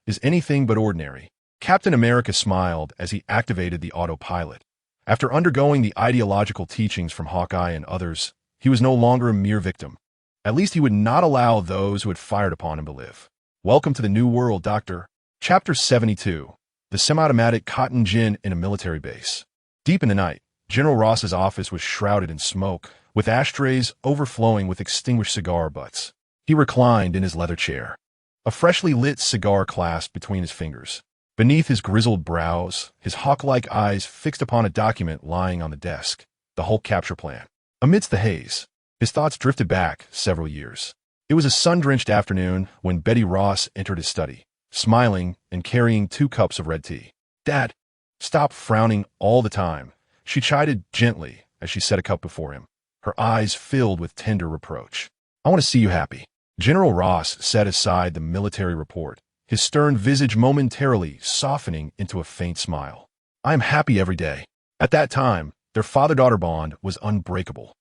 is anything but ordinary." Captain America smiled as he activated the autopilot. After undergoing the ideological teachings from Hawkeye and others, he was no longer a mere victim. At least he would not allow those who had fired upon him to live. "Welcome to the New World, Doctor." Chapter 72. The semi-automatic cotton gin in a military base. Deep in the night, General Ross's office was shrouded in smoke, with ashtrays overflowing with extinguished cigar butts. He reclined in his leather chair, a freshly lit cigar clasped between his fingers. Beneath his grizzled brows, his hawk-like eyes fixed upon a document lying on the desk, the Hulk capture plan. Amidst the haze, his thoughts drifted back several years. It was a sun-drenched afternoon when Betty Ross entered his study, smiling and carrying 2 cups of red tea. "Dad, stop frowning all the time," she chided gently as she set a cup before him, her eyes filled with tender reproach. I want to see you happy. General Ross set aside the military report, his stern visage momentarily softening into a faint smile. I am happy every day. At that time, their father-daughter bond was unbreakable.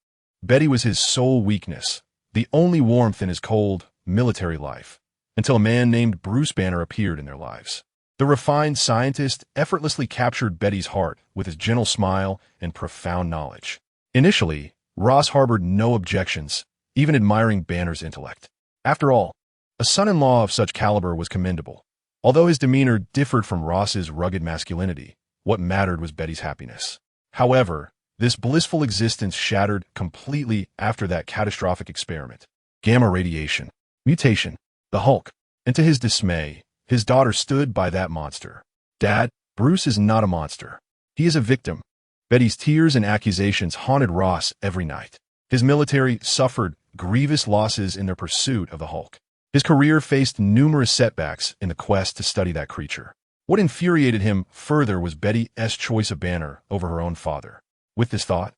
Betty was his sole weakness, the only warmth in his cold, military life, until a man named Bruce Banner appeared in their lives. The refined scientist effortlessly captured Betty's heart with his gentle smile and profound knowledge. Initially, Ross harbored no objections, even admiring Banner's intellect. After all, a son-in-law of such caliber was commendable. Although his demeanor differed from Ross's rugged masculinity, what mattered was Betty's happiness. However, this blissful existence shattered completely after that catastrophic experiment. Gamma radiation, mutation, the Hulk, and to his dismay, his daughter stood by that monster. Dad, Bruce is not a monster. He is a victim. Betty's tears and accusations haunted Ross every night. His military suffered grievous losses in their pursuit of the Hulk. His career faced numerous setbacks in the quest to study that creature. What infuriated him further was Betty's choice of Banner over her own father. With this thought,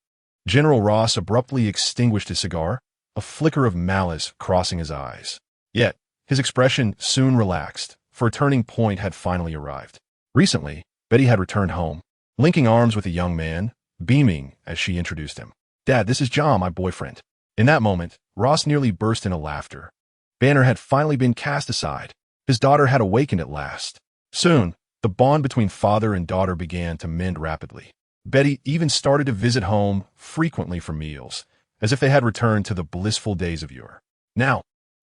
General Ross abruptly extinguished his cigar, a flicker of malice crossing his eyes. Yet, his expression soon relaxed, for a turning point had finally arrived. Recently, Betty had returned home, linking arms with a young man, beaming as she introduced him. Dad, this is John, my boyfriend. In that moment, Ross nearly burst into laughter. Banner had finally been cast aside. His daughter had awakened at last. Soon, the bond between father and daughter began to mend rapidly. Betty even started to visit home frequently for meals, as if they had returned to the blissful days of yore. Now,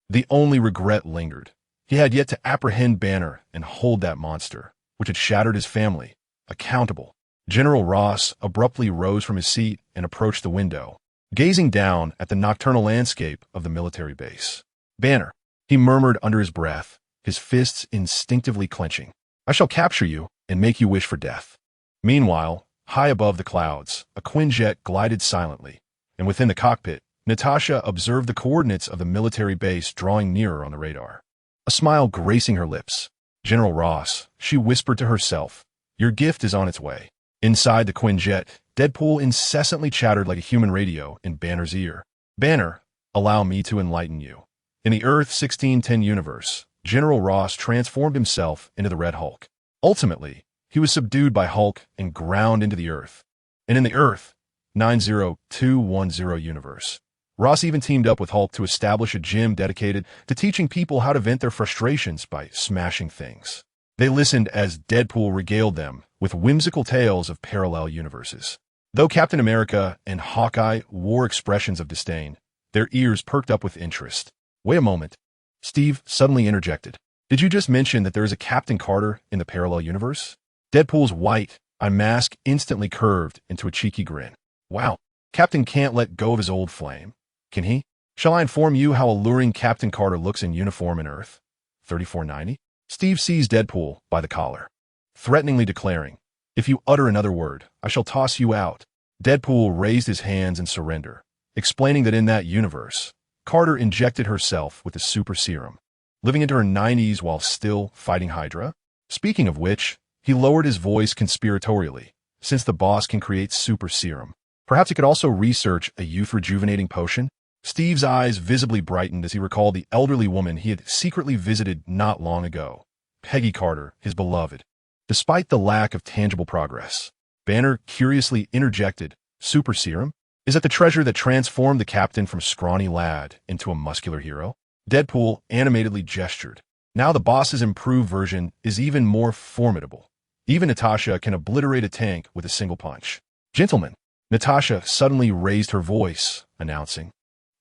the only regret lingered. He had yet to apprehend Banner and hold that monster, which had shattered his family, accountable. General Ross abruptly rose from his seat and approached the window, gazing down at the nocturnal landscape of the military base. Banner, he murmured under his breath, his fists instinctively clenching. I shall capture you and make you wish for death. Meanwhile, high above the clouds, a Quinjet glided silently, and within the cockpit, Natasha observed the coordinates of the military base drawing nearer on the radar. A smile gracing her lips. General Ross, she whispered to herself, your gift is on its way. Inside the Quinjet, Deadpool incessantly chattered like a human radio in Banner's ear. Banner, allow me to enlighten you. In the Earth 1610 universe, General Ross transformed himself into the Red Hulk. Ultimately, he was subdued by Hulk and ground into the Earth. And in the Earth 90210 universe, Ross even teamed up with Hulk to establish a gym dedicated to teaching people how to vent their frustrations by smashing things. They listened as Deadpool regaled them with whimsical tales of parallel universes. Though Captain America and Hawkeye wore expressions of disdain, their ears perked up with interest. Wait a moment. Steve suddenly interjected. Did you just mention that there is a Captain Carter in the parallel universe? Deadpool's white-eyed mask instantly curved into a cheeky grin. Wow, Captain can't let go of his old flame. Can he? Shall I inform you how alluring Captain Carter looks in uniform in Earth 3490? Steve seized Deadpool by the collar, threateningly declaring, if you utter another word, I shall toss you out. Deadpool raised his hands in surrender, explaining that in that universe, Carter injected herself with the super serum, living into her 90s while still fighting Hydra. Speaking of which, he lowered his voice conspiratorially, since the boss can create super serum. Perhaps he could also research a youth rejuvenating potion? Steve's eyes visibly brightened as he recalled the elderly woman he had secretly visited not long ago, Peggy Carter, his beloved. Despite the lack of tangible progress, Banner curiously interjected, super serum? Is that the treasure that transformed the captain from scrawny lad into a muscular hero? Deadpool animatedly gestured. Now the boss's improved version is even more formidable. Even Natasha can obliterate a tank with a single punch. Gentlemen, Natasha suddenly raised her voice, announcing,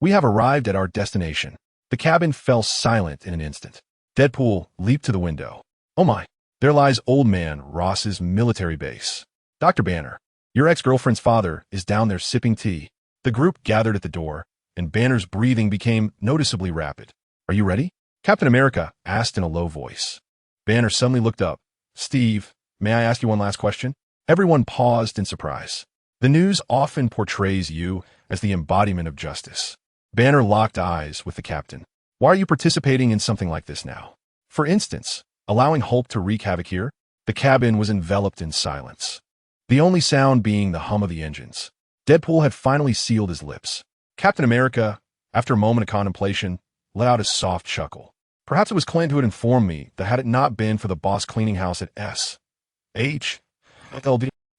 we have arrived at our destination. The cabin fell silent in an instant. Deadpool leaped to the window. Oh my, there lies Old Man Ross's military base. Dr. Banner, your ex-girlfriend's father is down there sipping tea. The group gathered at the door, and Banner's breathing became noticeably rapid. Are you ready? Captain America asked in a low voice. Banner suddenly looked up. Steve, may I ask you one last question? Everyone paused in surprise. The news often portrays you as the embodiment of justice. Banner locked eyes with the captain. Why are you participating in something like this now? For instance, allowing Hulk to wreak havoc here? The cabin was enveloped in silence, the only sound being the hum of the engines. Deadpool had finally sealed his lips. Captain America, After a moment of contemplation, let out a soft chuckle. Perhaps it was Clint who had informed me that had it not been for the boss cleaning house at S.H.I.E.L.D,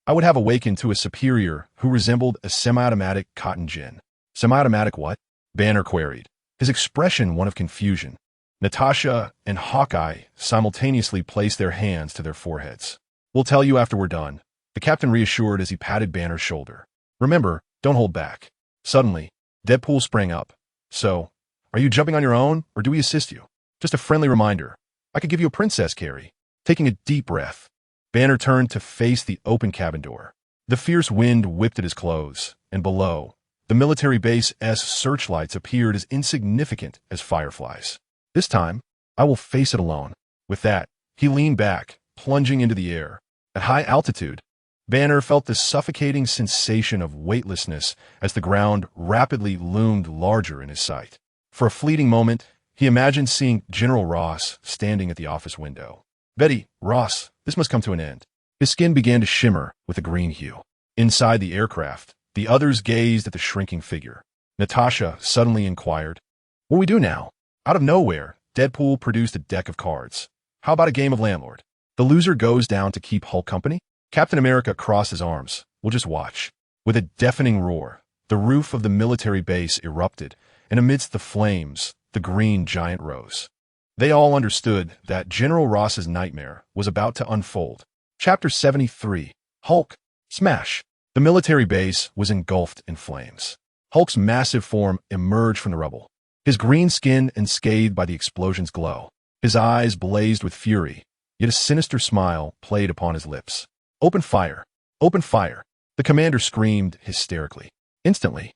I would have awakened to a superior who resembled a semi-automatic cotton gin. Semi-automatic what? Banner queried, his expression one of confusion. Natasha and Hawkeye simultaneously placed their hands to their foreheads. We'll tell you after we're done, the captain reassured as he patted Banner's shoulder. Remember, don't hold back. Suddenly, Deadpool sprang up. So, are you jumping on your own, or do we assist you? Just a friendly reminder. I could give you a princess carry. Taking a deep breath, Banner turned to face the open cabin door. The fierce wind whipped at his clothes, and below, the military base S searchlights appeared as insignificant as fireflies. This time, I will face it alone. With that, he leaned back, plunging into the air. At high altitude, Banner felt the suffocating sensation of weightlessness as the ground rapidly loomed larger in his sight. For a fleeting moment, he imagined seeing General Ross standing at the office window. Betty, Ross, this must come to an end. His skin began to shimmer with a green hue. Inside the aircraft, the others gazed at the shrinking figure. Natasha suddenly inquired, "What do we do now?" Out of nowhere, Deadpool produced a deck of cards. How about a game of landlord? The loser goes down to keep Hulk company? Captain America crossed his arms. We'll just watch. With a deafening roar, the roof of the military base erupted, and amidst the flames, the green giant rose. They all understood that General Ross's nightmare was about to unfold. Chapter 73. Hulk. Smash. The military base was engulfed in flames. Hulk's massive form emerged from the rubble. His green skin unscathed by the explosion's glow. His eyes blazed with fury, yet a sinister smile played upon his lips. Open fire! Open fire! The commander screamed hysterically. Instantly,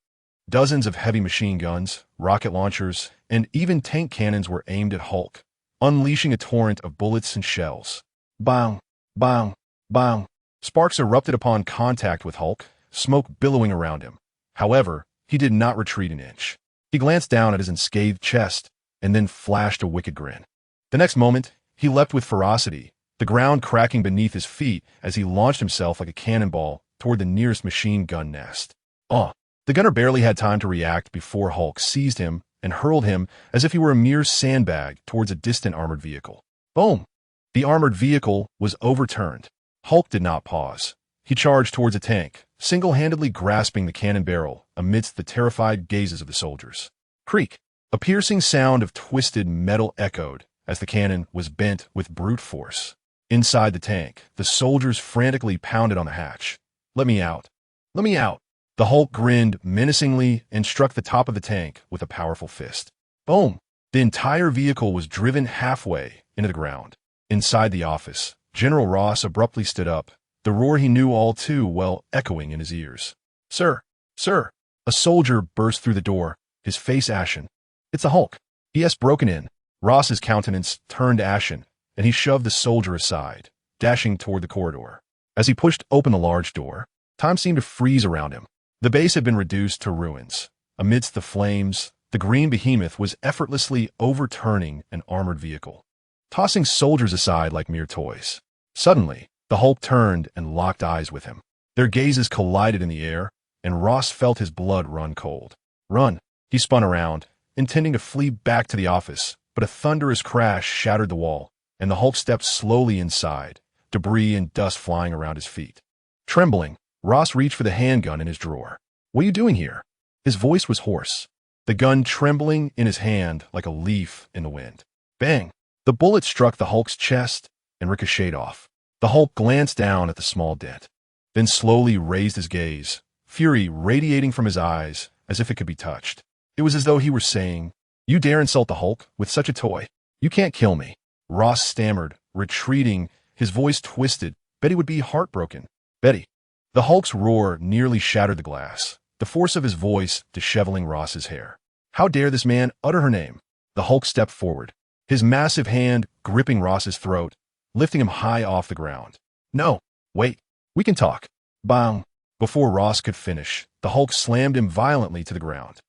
dozens of heavy machine guns, rocket launchers, and even tank cannons were aimed at Hulk, unleashing a torrent of bullets and shells. Bang! Bang! Bang! Sparks erupted upon contact with Hulk, smoke billowing around him. However, he did not retreat an inch. He glanced down at his unscathed chest, and then flashed a wicked grin. The next moment, he leapt with ferocity, the ground cracking beneath his feet as he launched himself like a cannonball toward the nearest machine gun nest. The gunner barely had time to react before Hulk seized him and hurled him as if he were a mere sandbag towards a distant armored vehicle. Boom! The armored vehicle was overturned. Hulk did not pause. He charged towards a tank, single-handedly grasping the cannon barrel amidst the terrified gazes of the soldiers. Creak! A piercing sound of twisted metal echoed as the cannon was bent with brute force. Inside the tank, the soldiers frantically pounded on the hatch. Let me out! Let me out! The Hulk grinned menacingly and struck the top of the tank with a powerful fist. Boom! The entire vehicle was driven halfway into the ground. Inside the office, General Ross abruptly stood up, the roar he knew all too well echoing in his ears. Sir! Sir! A soldier burst through the door, his face ashen. It's the Hulk. He broken in. Ross's countenance turned ashen, and he shoved the soldier aside, dashing toward the corridor. As he pushed open the large door, time seemed to freeze around him. The base had been reduced to ruins. Amidst the flames, the green behemoth was effortlessly overturning an armored vehicle, tossing soldiers aside like mere toys. Suddenly, the Hulk turned and locked eyes with him. Their gazes collided in the air, and Ross felt his blood run cold. Run! He spun around, intending to flee back to the office, but a thunderous crash shattered the wall, and the Hulk stepped slowly inside, debris and dust flying around his feet. Trembling, Ross reached for the handgun in his drawer. What are you doing here? His voice was hoarse, the gun trembling in his hand like a leaf in the wind. Bang! The bullet struck the Hulk's chest and ricocheted off. The Hulk glanced down at the small dent, then slowly raised his gaze, fury radiating from his eyes as if it could be touched. It was as though he were saying, "You dare insult the Hulk with such a toy? You can't kill me." Ross stammered, retreating, his voice twisted. Betty would be heartbroken. Betty. The Hulk's roar nearly shattered the glass, the force of his voice disheveling Ross's hair. How dare this man utter her name? The Hulk stepped forward, his massive hand gripping Ross's throat, lifting him high off the ground. No, wait, we can talk. Bang! Before Ross could finish, the Hulk slammed him violently to the ground.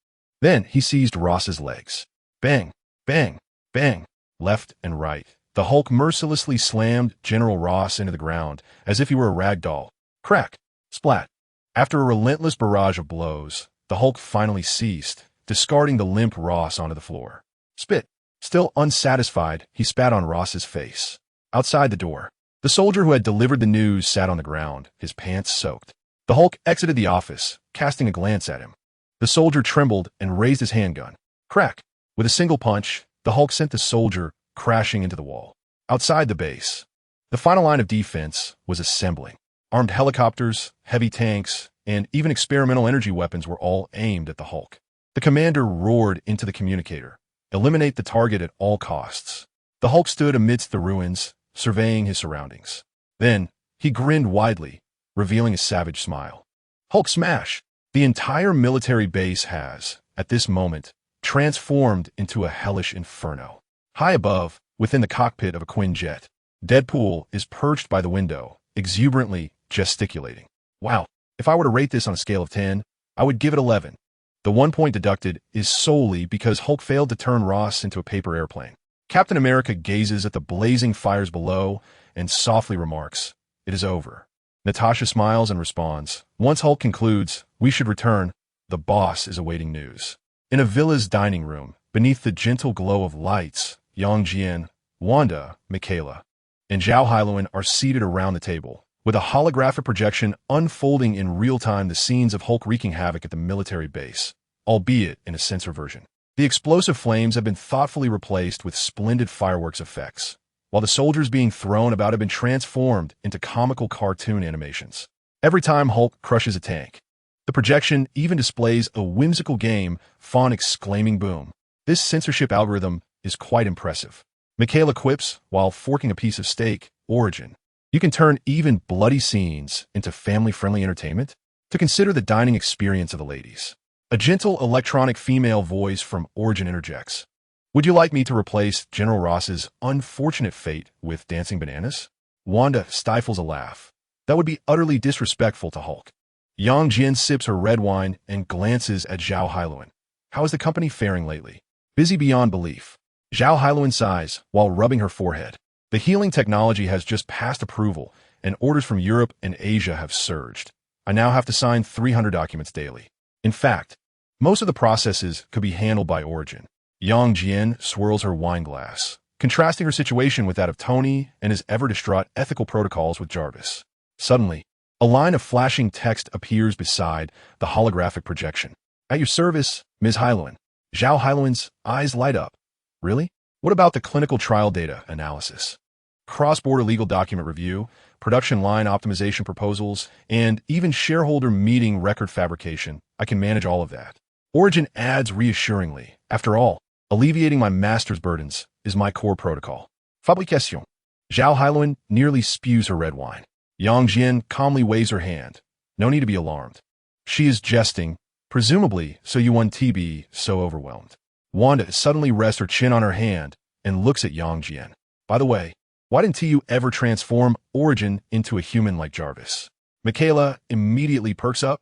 Then he seized Ross's legs. Bang! Bang! Bang! Left and right, the Hulk mercilessly slammed General Ross into the ground as if he were a rag doll. Crack! Splat! After a relentless barrage of blows, the Hulk finally ceased, discarding the limp Ross onto the floor. Spit. Still unsatisfied, he spat on Ross's face. Outside the door, the soldier who had delivered the news sat on the ground, his pants soaked. The Hulk exited the office, casting a glance at him. The soldier trembled and raised his handgun. Crack! With a single punch, the Hulk sent the soldier crashing into the wall. Outside the base, the final line of defense was assembling. Armed helicopters, heavy tanks, and even experimental energy weapons were all aimed at the Hulk. The commander roared into the communicator, "Eliminate the target at all costs." The Hulk stood amidst the ruins, surveying his surroundings. Then, he grinned widely, revealing a savage smile. Hulk smash! The entire military base has, at this moment, transformed into a hellish inferno. High above, within the cockpit of a Quinjet, Deadpool is perched by the window, exuberantly gesticulating. Wow, if I were to rate this on a scale of 10, I would give it 11. The 1 point deducted is solely because Hulk failed to turn Ross into a paper airplane. Captain America gazes at the blazing fires below and softly remarks, "It is over." Natasha smiles and responds, "Once Hulk concludes, we should return. The boss is awaiting news." In a villa's dining room, beneath the gentle glow of lights, Jian, Wanda, Michaela, and S.H.I.E.L.D are seated around the table, with a holographic projection unfolding in real time the scenes of Hulk wreaking havoc at the military base, albeit in a censor version. The explosive flames have been thoughtfully replaced with splendid fireworks effects, while the soldiers being thrown about have been transformed into comical cartoon animations. Every time Hulk crushes a tank, the projection even displays a whimsical game, font exclaiming boom. This censorship algorithm is quite impressive. Michaela quips, while forking a piece of steak, "Origin. You can turn even bloody scenes into family-friendly entertainment?" To consider the dining experience of the ladies. A gentle electronic female voice from Origin interjects, "Would you like me to replace General Ross's unfortunate fate with dancing bananas?" Wanda stifles a laugh. That would be utterly disrespectful to Hulk. Jian sips her red wine and glances at S.H.I.E.L.D. "How is the company faring lately?" "Busy beyond belief." S.H.I.E.L.D. sighs while rubbing her forehead. The healing technology has just passed approval, and orders from Europe and Asia have surged. I now have to sign 300 documents daily. In fact, most of the processes could be handled by Origin. Jian swirls her wine glass, contrasting her situation with that of Tony and his ever-distraught ethical protocols with Jarvis. Suddenly, a line of flashing text appears beside the holographic projection. "At your service, Ms. Hyloan." S.H.I.E.L.D.'s eyes light up. "Really? What about the clinical trial data analysis? Cross-border legal document review, production line optimization proposals, and even shareholder meeting record fabrication? I can manage all of that." Origin adds reassuringly, "After all, alleviating my master's burdens is my core protocol." Fabrication. S.H.I.E.L.D. nearly spews her red wine. Jian calmly waves her hand. "No need to be alarmed." She is jesting, presumably so you won't be so overwhelmed. Wanda suddenly rests her chin on her hand and looks at Jian. "By the way, why didn't you ever transform Origin into a human like Jarvis?" Michaela immediately perks up.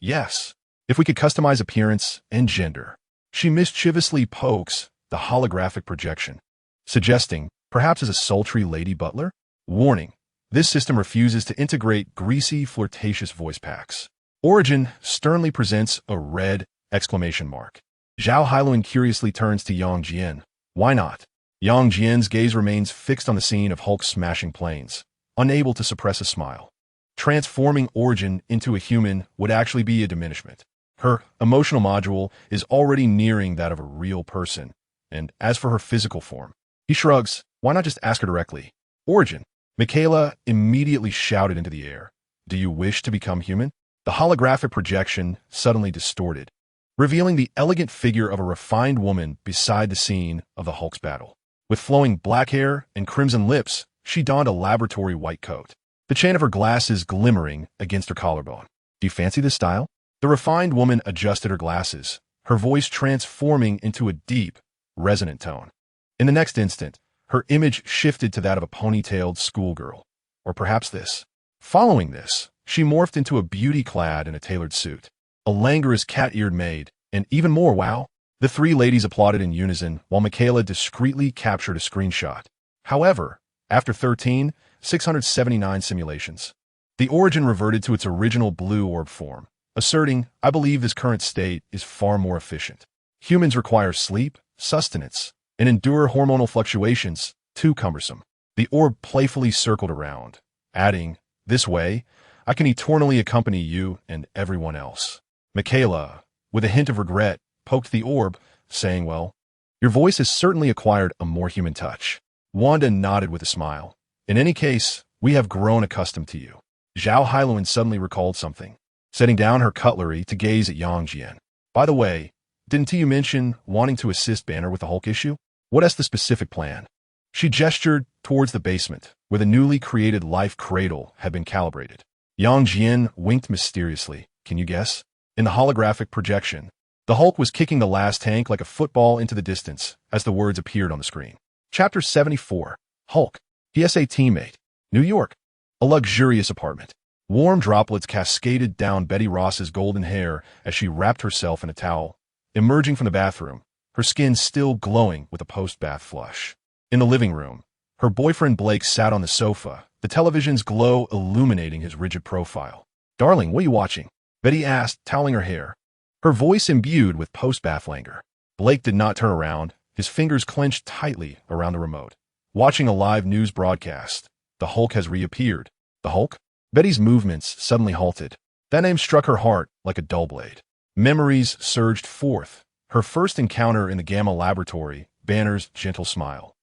"Yes, if we could customize appearance and gender." She mischievously pokes the holographic projection, suggesting, perhaps as a sultry lady butler? Warning, this system refuses to integrate greasy, flirtatious voice packs. Origin sternly presents a red exclamation mark. S.H.I.E.L.D. curiously turns to Jian. "Why not?" Jian's gaze remains fixed on the scene of Hulk smashing planes, unable to suppress a smile. Transforming Origin into a human would actually be a diminishment. Her emotional module is already nearing that of a real person, and as for her physical form, he shrugs. "Why not just ask her directly?" "Origin." Michaela immediately shouted into the air, "Do you wish to become human?" The holographic projection suddenly distorted, revealing the elegant figure of a refined woman beside the scene of the Hulk's battle. With flowing black hair and crimson lips, she donned a laboratory white coat, the chain of her glasses glimmering against her collarbone. "Do you fancy this style?" The refined woman adjusted her glasses, her voice transforming into a deep, resonant tone. In the next instant, her image shifted to that of a ponytailed schoolgirl, or perhaps this. Following this, she morphed into a beauty clad in a tailored suit, a languorous cat-eared maid, and even more wow. The three ladies applauded in unison while Michaela discreetly captured a screenshot. However, after 679 simulations, the Origin reverted to its original blue orb form, asserting, "I believe this current state is far more efficient." Humans require sleep, sustenance, and endure hormonal fluctuations, too cumbersome. The orb playfully circled around, adding, "This way, I can eternally accompany you and everyone else." Michaela, with a hint of regret, poked the orb, saying, "Well, your voice has certainly acquired a more human touch." Wanda nodded with a smile. "In any case, we have grown accustomed to you." Zhao Hailuan suddenly recalled something, setting down her cutlery to gaze at Jian. "By the way, didn't you mention wanting to assist Banner with the Hulk issue? What's the specific plan?" She gestured towards the basement, where the newly created life cradle had been calibrated. Jian winked mysteriously. "Can you guess?" In the holographic projection, the Hulk was kicking the last tank like a football into the distance as the words appeared on the screen. Chapter 74. Hulk. PSA teammate. New York. A luxurious apartment. Warm droplets cascaded down Betty Ross's golden hair as she wrapped herself in a towel, emerging from the bathroom, her skin still glowing with a post-bath flush. In the living room, her boyfriend Blake sat on the sofa, the television's glow illuminating his rigid profile. "Darling, what are you watching?" Betty asked, toweling her hair, her voice imbued with post-bath languor. Blake did not turn around, his fingers clenched tightly around the remote. "Watching a live news broadcast. The Hulk has reappeared." "The Hulk?" Betty's movements suddenly halted. That name struck her heart like a dull blade. Memories surged forth. Her first encounter in the Gamma laboratory, Banner's gentle smile.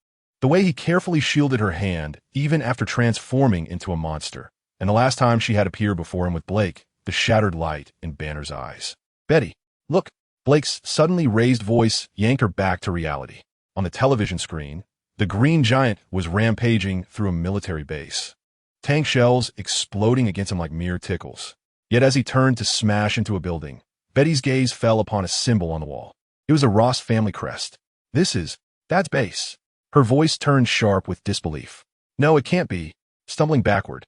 The way he carefully shielded her hand, even after transforming into a monster. And the last time she had appeared before him with Blake, the shattered light in Banner's eyes. "Betty, look!" Blake's suddenly raised voice yanked her back to reality. On the television screen, the Green Giant was rampaging through a military base. Tank shells exploding against him like mere tickles. Yet as he turned to smash into a building, Betty's gaze fell upon a symbol on the wall. It was a Ross family crest. That's base." Her voice turned sharp with disbelief. "No, it can't be." Stumbling backward,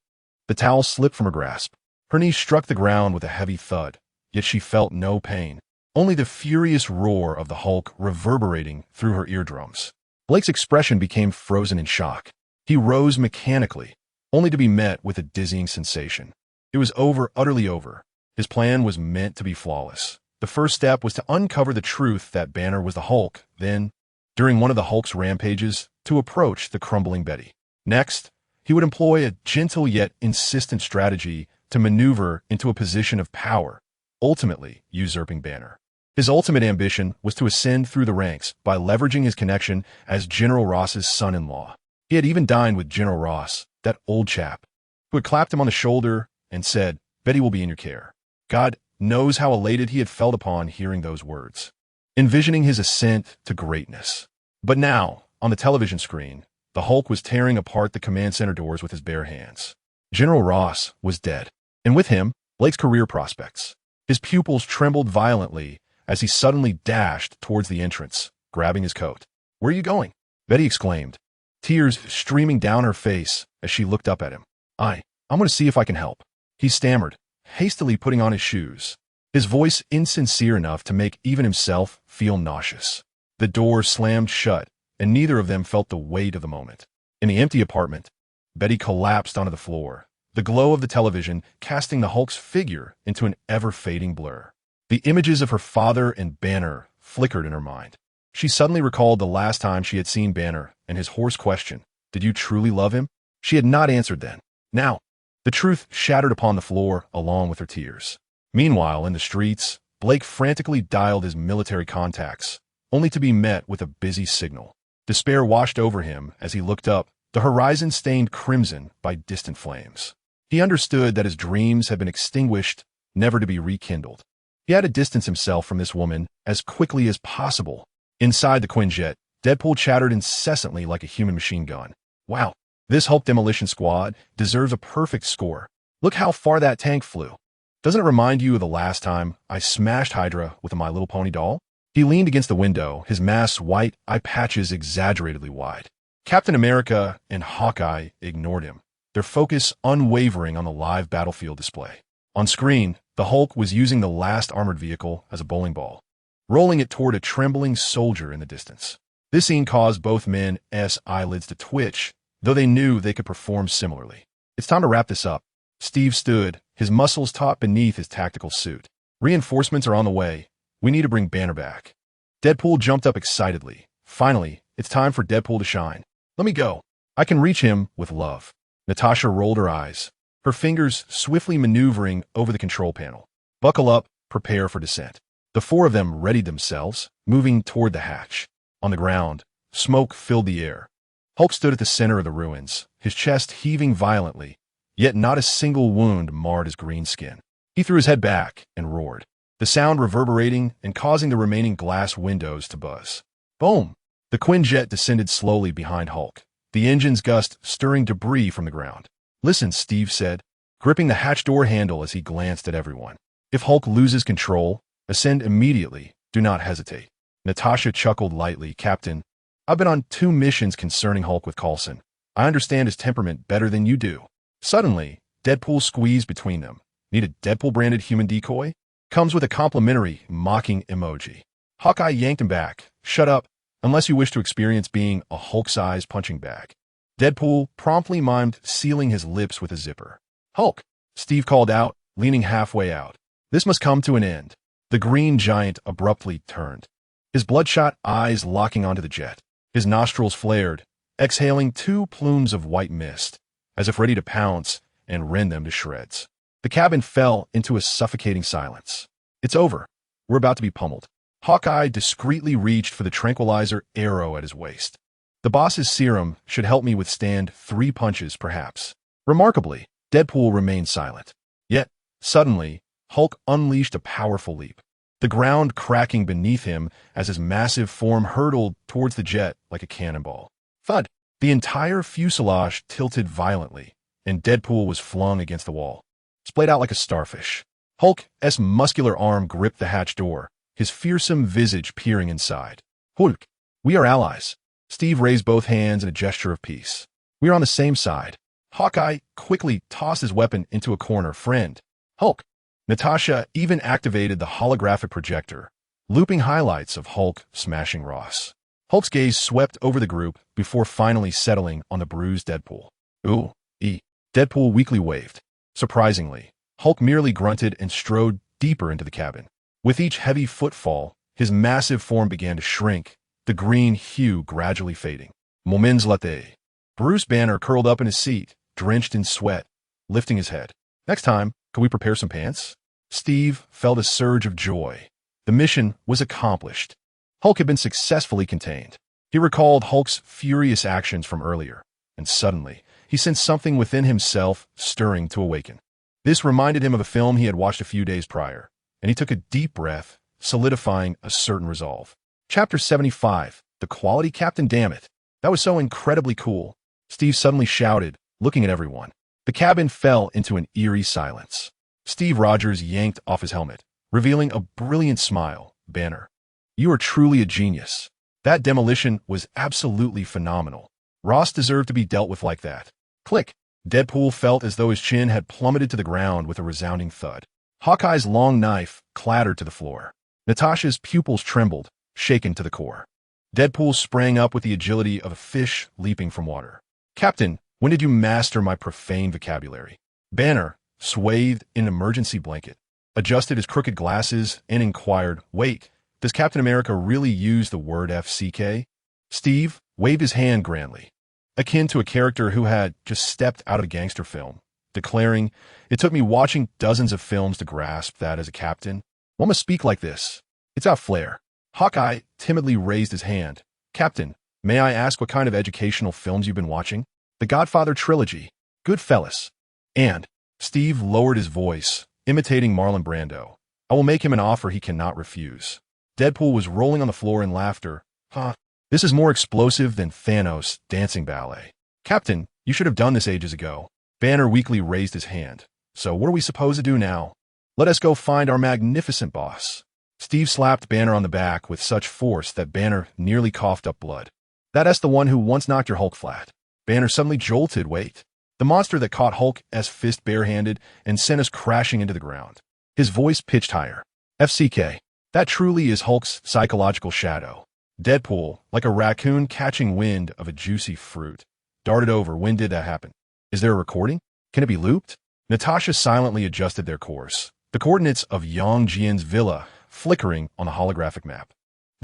the towel slipped from her grasp. Her knees struck the ground with a heavy thud, yet she felt no pain, only the furious roar of the Hulk reverberating through her eardrums. Blake's expression became frozen in shock. He rose mechanically, only to be met with a dizzying sensation. It was over, utterly over. His plan was meant to be flawless. The first step was to uncover the truth that Banner was the Hulk, then, during one of the Hulk's rampages, to approach the crumbling Betty. Next, he would employ a gentle yet insistent strategy to maneuver into a position of power, ultimately usurping Banner. His ultimate ambition was to ascend through the ranks by leveraging his connection as General Ross's son-in-law. He had even dined with General Ross, that old chap, who had clapped him on the shoulder and said, "Betty will be in your care." God knows how elated he had felt upon hearing those words, envisioning his ascent to greatness. But now, on the television screen, the Hulk was tearing apart the command center doors with his bare hands. General Ross was dead, and with him, Blake's career prospects. His pupils trembled violently as he suddenly dashed towards the entrance, grabbing his coat. "Where are you going?" Betty exclaimed, tears streaming down her face as she looked up at him. I'm going to see if I can help," he stammered, hastily putting on his shoes, his voice insincere enough to make even himself feel nauseous. The door slammed shut, and neither of them felt the weight of the moment. In the empty apartment, Betty collapsed onto the floor, the glow of the television casting the Hulk's figure into an ever-fading blur. The images of her father and Banner flickered in her mind. She suddenly recalled the last time she had seen Banner and his hoarse question, "Did you truly love him?" She had not answered then. Now, the truth shattered upon the floor along with her tears. Meanwhile, in the streets, Blake frantically dialed his military contacts, only to be met with a busy signal. Despair washed over him as he looked up, the horizon stained crimson by distant flames. He understood that his dreams had been extinguished, never to be rekindled. He had to distance himself from this woman as quickly as possible. Inside the Quinjet, Deadpool chattered incessantly like a human machine gun. "Wow, this Hulk demolition squad deserves a perfect score. Look how far that tank flew. Doesn't it remind you of the last time I smashed Hydra with a My Little Pony doll?" He leaned against the window, his mask's white eye patches exaggeratedly wide. Captain America and Hawkeye ignored him, their focus unwavering on the live battlefield display. On screen, the Hulk was using the last armored vehicle as a bowling ball, rolling it toward a trembling soldier in the distance. This scene caused both men's eyelids to twitch, though they knew they could perform similarly. "It's time to wrap this up." Steve stood, his muscles taut beneath his tactical suit. "Reinforcements are on the way. We need to bring Banner back." Deadpool jumped up excitedly. Finally, it's time for Deadpool to shine. Let me go. I can reach him with love. Natasha rolled her eyes, her fingers swiftly maneuvering over the control panel. Buckle up, prepare for descent. The four of them readied themselves, moving toward the hatch. On the ground, smoke filled the air. Hulk stood at the center of the ruins, his chest heaving violently, yet not a single wound marred his green skin. He threw his head back and roared, the sound reverberating and causing the remaining glass windows to buzz. Boom! The Quinjet descended slowly behind Hulk, the engine's gust stirring debris from the ground. Listen, Steve said, gripping the hatch door handle as he glanced at everyone. If Hulk loses control, ascend immediately. Do not hesitate. Natasha chuckled lightly. Captain, I've been on 2 missions concerning Hulk with Coulson. I understand his temperament better than you do. Suddenly, Deadpool squeezed between them. Need a Deadpool-branded human decoy? Comes with a complimentary, mocking emoji. Hawkeye yanked him back. Shut up, unless you wish to experience being a Hulk-sized punching bag. Deadpool promptly mimed sealing his lips with a zipper. Hulk, Steve called out, leaning halfway out. This must come to an end. The green giant abruptly turned, his bloodshot eyes locking onto the jet. His nostrils flared, exhaling 2 plumes of white mist, as if ready to pounce and rend them to shreds. The cabin fell into a suffocating silence. It's over. We're about to be pummeled. Hawkeye discreetly reached for the tranquilizer arrow at his waist. The boss's serum should help me withstand 3 punches, perhaps. Remarkably, Deadpool remained silent. Yet, suddenly, Hulk unleashed a powerful leap, the ground cracking beneath him as his massive form hurtled towards the jet like a cannonball. Thud! The entire fuselage tilted violently, and Deadpool was flung against the wall, splayed out like a starfish. Hulk's muscular arm gripped the hatch door, his fearsome visage peering inside. Hulk, we are allies. Steve raised both hands in a gesture of peace. We are on the same side. Hawkeye quickly tossed his weapon into a corner. Friend. Hulk. Natasha even activated the holographic projector, looping highlights of Hulk smashing Ross. Hulk's gaze swept over the group before finally settling on the bruised Deadpool. Ooh, Deadpool weakly waved. Surprisingly, Hulk merely grunted and strode deeper into the cabin. With each heavy footfall, his massive form began to shrink, the green hue gradually fading. Moments later, Bruce Banner curled up in his seat, drenched in sweat, lifting his head. Next time, could we prepare some pants? Steve felt a surge of joy. The mission was accomplished. Hulk had been successfully contained. He recalled Hulk's furious actions from earlier, and suddenly, he sensed something within himself stirring to awaken. This reminded him of a film he had watched a few days prior, and he took a deep breath, solidifying a certain resolve. Chapter 75, The Quality Captain. Damn it. That was so incredibly cool. Steve suddenly shouted, looking at everyone. The cabin fell into an eerie silence. Steve Rogers yanked off his helmet, revealing a brilliant smile. Banner, you are truly a genius. That demolition was absolutely phenomenal. Ross deserved to be dealt with like that. Click. Deadpool felt as though his chin had plummeted to the ground with a resounding thud. Hawkeye's long knife clattered to the floor. Natasha's pupils trembled, shaken to the core. Deadpool sprang up with the agility of a fish leaping from water. Captain, when did you master my profane vocabulary? Banner, swathed in an emergency blanket, adjusted his crooked glasses and inquired, wait, does Captain America really use the word FCK? Steve waved his hand grandly, akin to a character who had just stepped out of a gangster film, declaring, it took me watching dozens of films to grasp that as a captain. One must speak like this. It's our flair. Hawkeye timidly raised his hand. Captain, may I ask what kind of educational films you've been watching? The Godfather trilogy, Goodfellas. And Steve lowered his voice, imitating Marlon Brando. I will make him an offer he cannot refuse. Deadpool was rolling on the floor in laughter. This is more explosive than Thanos' dancing ballet. Captain, you should have done this ages ago. Banner weakly raised his hand. So what are we supposed to do now? Let us go find our magnificent boss. Steve slapped Banner on the back with such force that Banner nearly coughed up blood. That's the one who once knocked your Hulk flat. Banner suddenly jolted. Wait. The monster that caught Hulk's fist barehanded and sent us crashing into the ground. His voice pitched higher. FCK. That truly is Hulk's psychological shadow. Deadpool, like a raccoon catching wind of a juicy fruit, darted over. When did that happen? Is there a recording? Can it be looped? Natasha silently adjusted their course, the coordinates of Yang Jian's villa flickering on the holographic map.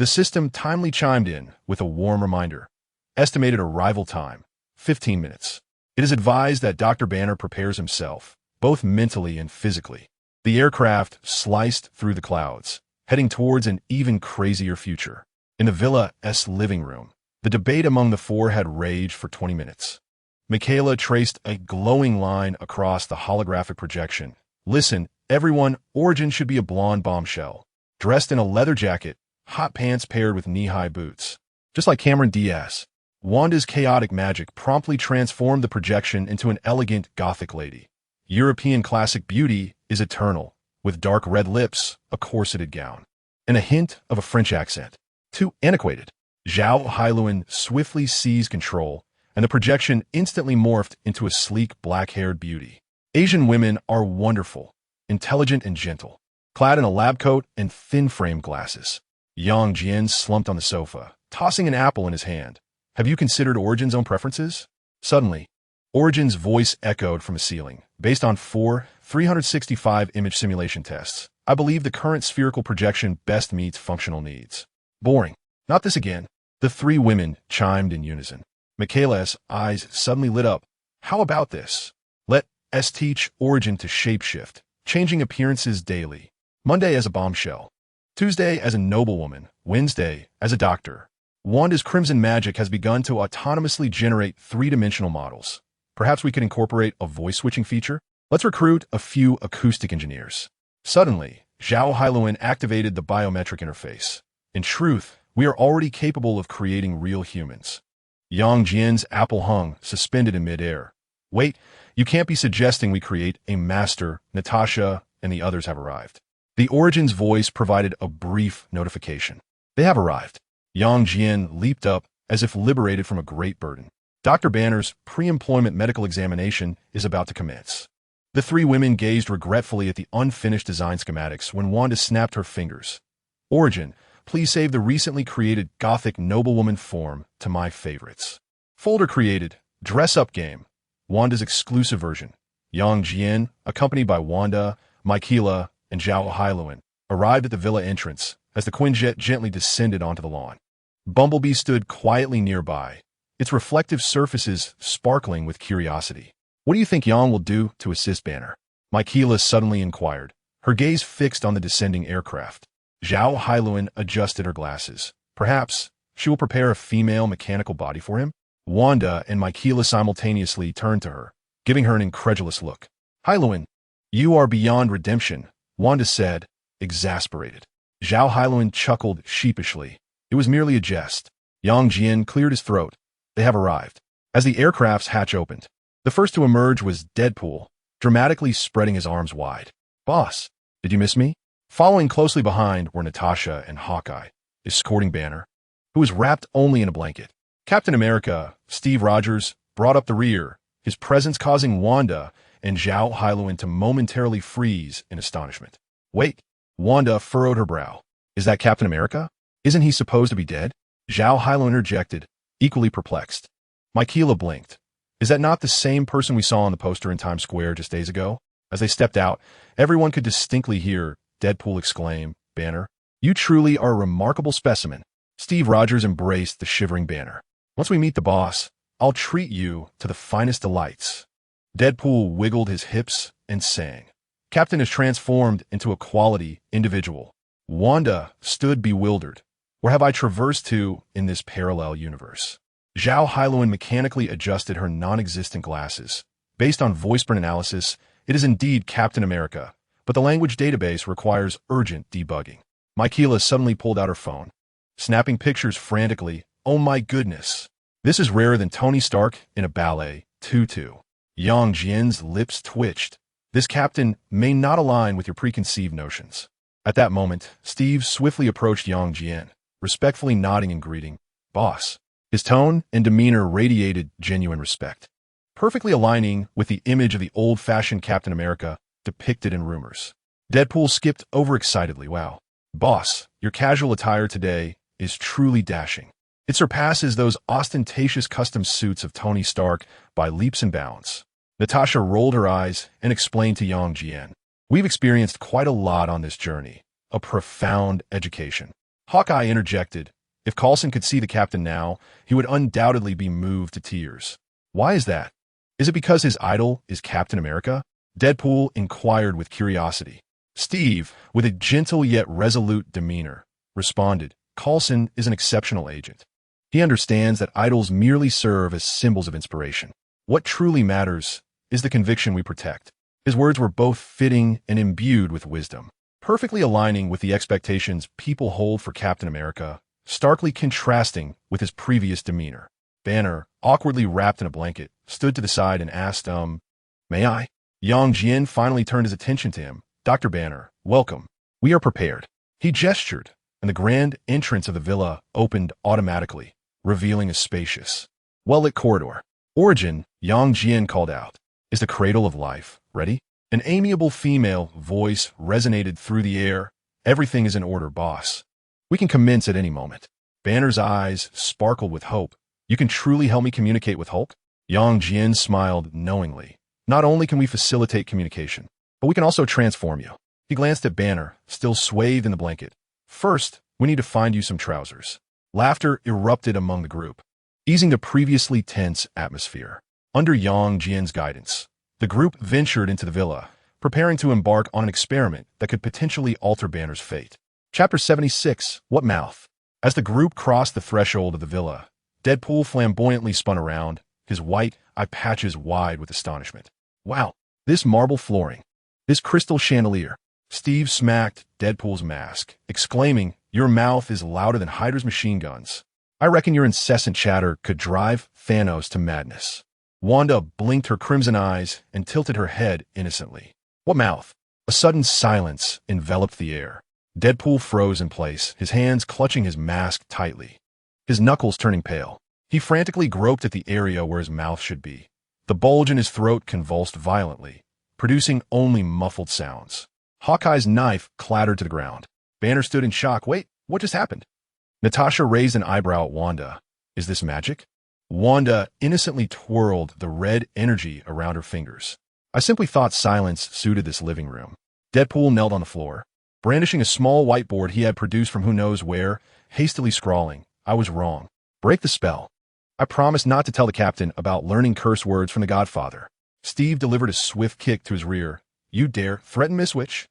The system timely chimed in with a warm reminder. Estimated arrival time, 15 minutes. It is advised that Dr. Banner prepares himself, both mentally and physically. The aircraft sliced through the clouds, heading towards an even crazier future. In the Villa's living room, the debate among the four had raged for 20 minutes. Michaela traced a glowing line across the holographic projection. Listen, everyone, Origin should be a blonde bombshell, dressed in a leather jacket, hot pants paired with knee-high boots. Just like Cameron Diaz, Wanda's chaotic magic promptly transformed the projection into an elegant Gothic lady. European classic beauty is eternal, with dark red lips, a corseted gown, and a hint of a French accent. Too antiquated. S.H.I.E.L.D swiftly seized control, and the projection instantly morphed into a sleek black-haired beauty. Asian women are wonderful, intelligent and gentle, clad in a lab coat and thin-framed glasses. Young Jian slumped on the sofa, tossing an apple in his hand. Have you considered Origin's own preferences? Suddenly, Origin's voice echoed from a ceiling. Based on 4 365 image simulation tests, I believe the current spherical projection best meets functional needs. Boring. Not this again. The three women chimed in unison. Michaela's eyes suddenly lit up. How about this? Let us teach Origin to shapeshift, changing appearances daily. Monday as a bombshell. Tuesday as a noblewoman. Wednesday as a doctor. Wanda's crimson magic has begun to autonomously generate three-dimensional models. Perhaps we could incorporate a voice-switching feature? Let's recruit a few acoustic engineers. Suddenly, S.H.I.E.L.D activated the biometric interface. In truth, we are already capable of creating real humans. Yang Jian's apple hung, suspended in midair. Wait, you can't be suggesting we create a master. Natasha and the others have arrived. The Origin's voice provided a brief notification. They have arrived. Yang Jian leaped up as if liberated from a great burden. Dr. Banner's pre-employment medical examination is about to commence. The three women gazed regretfully at the unfinished design schematics when Wanda snapped her fingers. Origin, please save the recently created Gothic noblewoman form to my favorites. Folder created. Dress-up game. Wanda's exclusive version. Yang Jian, accompanied by Wanda, Michaela, and S.H.I.E.L.D, arrived at the villa entrance as the Quinjet gently descended onto the lawn. Bumblebee stood quietly nearby, its reflective surfaces sparkling with curiosity. What do you think Yang will do to assist Banner? Michaela suddenly inquired, her gaze fixed on the descending aircraft. S.H.I.E.L.D adjusted her glasses. Perhaps she will prepare a female mechanical body for him? Wanda and Michaela simultaneously turned to her, giving her an incredulous look. S.H.I.E.L.D, you are beyond redemption, Wanda said, exasperated. S.H.I.E.L.D chuckled sheepishly. It was merely a jest. Yang Jian cleared his throat. They have arrived. As the aircraft's hatch opened, the first to emerge was Deadpool, dramatically spreading his arms wide. Boss, did you miss me? Following closely behind were Natasha and Hawkeye, escorting Banner, who was wrapped only in a blanket. Captain America, Steve Rogers, brought up the rear, his presence causing Wanda and S.H.I.E.L.D to momentarily freeze in astonishment. Wait, Wanda furrowed her brow. Is that Captain America? Isn't he supposed to be dead? S.H.I.E.L.D interjected, equally perplexed. Michaela blinked. Is that not the same person we saw on the poster in Times Square just days ago? As they stepped out, everyone could distinctly hear Deadpool exclaim, Banner, you truly are a remarkable specimen. Steve Rogers embraced the shivering Banner. Once we meet the boss, I'll treat you to the finest delights. Deadpool wiggled his hips and sang. Captain is transformed into a quality individual. Wanda stood bewildered. Where have I traversed to in this parallel universe? S.H.I.E.L.D mechanically adjusted her non-existent glasses. Based on voice-print analysis, it is indeed Captain America, but the language database requires urgent debugging. Michaela suddenly pulled out her phone, snapping pictures frantically. Oh my goodness. This is rarer than Tony Stark in a ballet tutu. Yang Jian's lips twitched. This captain may not align with your preconceived notions. At that moment, Steve swiftly approached Yang Jian, respectfully nodding in greeting. Boss. His tone and demeanor radiated genuine respect, perfectly aligning with the image of the old-fashioned Captain America depicted in rumors. Deadpool skipped overexcitedly. Wow. Boss, your casual attire today is truly dashing. It surpasses those ostentatious custom suits of Tony Stark by leaps and bounds. Natasha rolled her eyes and explained to Yang Jian. We've experienced quite a lot on this journey, a profound education. Hawkeye interjected. If Coulson could see the captain now, he would undoubtedly be moved to tears. Why is that? Is it because his idol is Captain America? Deadpool inquired with curiosity. Steve, with a gentle yet resolute demeanor, responded, Coulson is an exceptional agent. He understands that idols merely serve as symbols of inspiration. What truly matters is the conviction we protect. His words were both fitting and imbued with wisdom, perfectly aligning with the expectations people hold for Captain America, starkly contrasting with his previous demeanor. Banner, awkwardly wrapped in a blanket, stood to the side and asked, may I? Jian finally turned his attention to him. Dr. Banner, welcome. We are prepared. He gestured, and the grand entrance of the villa opened automatically, revealing a spacious, well-lit corridor. Origin, Jian called out. Is the cradle of life ready? An amiable female voice resonated through the air. Everything is in order, boss. We can commence at any moment. Banner's eyes sparkled with hope. You can truly help me communicate with Hulk? Jian smiled knowingly. Not only can we facilitate communication, but we can also transform you. He glanced at Banner, still swathed in the blanket. First, we need to find you some trousers. Laughter erupted among the group, easing the previously tense atmosphere. Under Jian's guidance, the group ventured into the villa, preparing to embark on an experiment that could potentially alter Banner's fate. Chapter 76, What Mouth? As the group crossed the threshold of the villa, Deadpool flamboyantly spun around, his white eye patches wide with astonishment. Wow, this marble flooring, this crystal chandelier. Steve smacked Deadpool's mask, exclaiming, your mouth is louder than Hydra's machine guns. I reckon your incessant chatter could drive Thanos to madness. Wanda blinked her crimson eyes and tilted her head innocently. What mouth? A sudden silence enveloped the air. Deadpool froze in place, his hands clutching his mask tightly, his knuckles turning pale. He frantically groped at the area where his mouth should be. The bulge in his throat convulsed violently, producing only muffled sounds. Hawkeye's knife clattered to the ground. Banner stood in shock. Wait, what just happened? Natasha raised an eyebrow at Wanda. Is this magic? Wanda innocently twirled the red energy around her fingers. I simply thought silence suited this living room. Deadpool knelt on the floor, brandishing a small whiteboard he had produced from who knows where, hastily scrawling, I was wrong. Break the spell. I promised not to tell the captain about learning curse words from the Godfather. Steve delivered a swift kick to his rear. You dare threaten Miss Witch?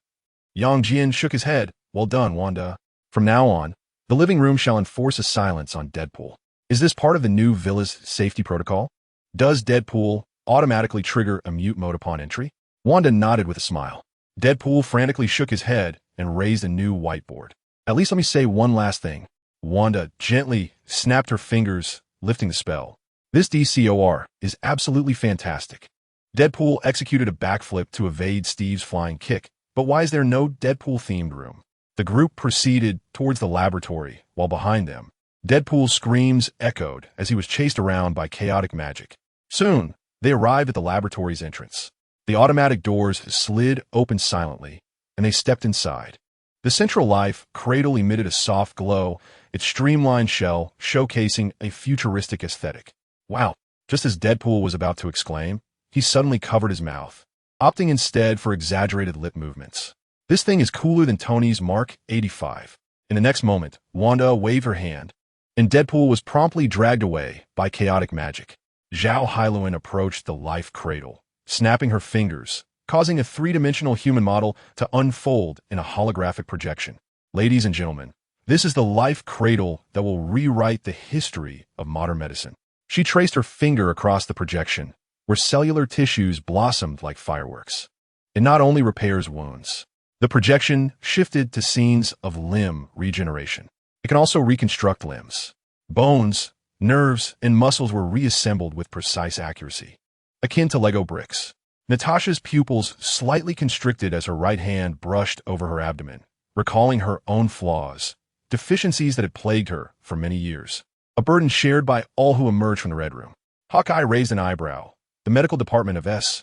Jian shook his head. Well done, Wanda. From now on, the living room shall enforce a silence on Deadpool. Is this part of the new villa's safety protocol? Does Deadpool automatically trigger a mute mode upon entry? Wanda nodded with a smile. Deadpool frantically shook his head and raised a new whiteboard. At least let me say one last thing. Wanda gently snapped her fingers, lifting the spell. This DCOR is absolutely fantastic. Deadpool executed a backflip to evade Steve's flying kick. But why is there no Deadpool-themed room? The group proceeded towards the laboratory, while behind them, Deadpool's screams echoed as he was chased around by chaotic magic. Soon, they arrived at the laboratory's entrance. The automatic doors slid open silently, and they stepped inside. The central life cradle emitted a soft glow, its streamlined shell showcasing a futuristic aesthetic. Wow! Just as Deadpool was about to exclaim, he suddenly covered his mouth, opting instead for exaggerated lip movements. This thing is cooler than Tony's Mark 85. In the next moment, Wanda waved her hand, and Deadpool was promptly dragged away by chaotic magic. S.H.I.E.L.D approached the life cradle, snapping her fingers, causing a three-dimensional human model to unfold in a holographic projection. Ladies and gentlemen, this is the life cradle that will rewrite the history of modern medicine. She traced her finger across the projection, where cellular tissues blossomed like fireworks. It not only repairs wounds. The projection shifted to scenes of limb regeneration. It can also reconstruct limbs. Bones, nerves, and muscles were reassembled with precise accuracy, akin to Lego bricks. Natasha's pupils slightly constricted as her right hand brushed over her abdomen, recalling her own flaws, deficiencies that had plagued her for many years, a burden shared by all who emerged from the Red Room. Hawkeye raised an eyebrow. The medical department of S.H.I.E.L.D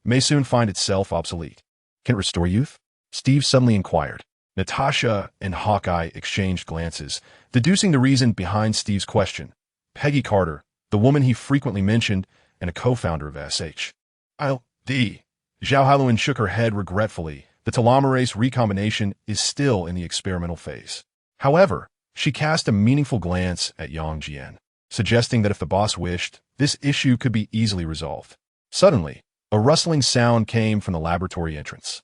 may soon find itself obsolete. Can it restore youth? Steve suddenly inquired. Natasha and Hawkeye exchanged glances, deducing the reason behind Steve's question. Peggy Carter, the woman he frequently mentioned, and a co-founder of S.H.I.E.L.D. S.H.I.E.L.D shook her head regretfully, The telomerase recombination is still in the experimental phase. However, she cast a meaningful glance at Yang Jian, suggesting that if the boss wished, this issue could be easily resolved. Suddenly, a rustling sound came from the laboratory entrance.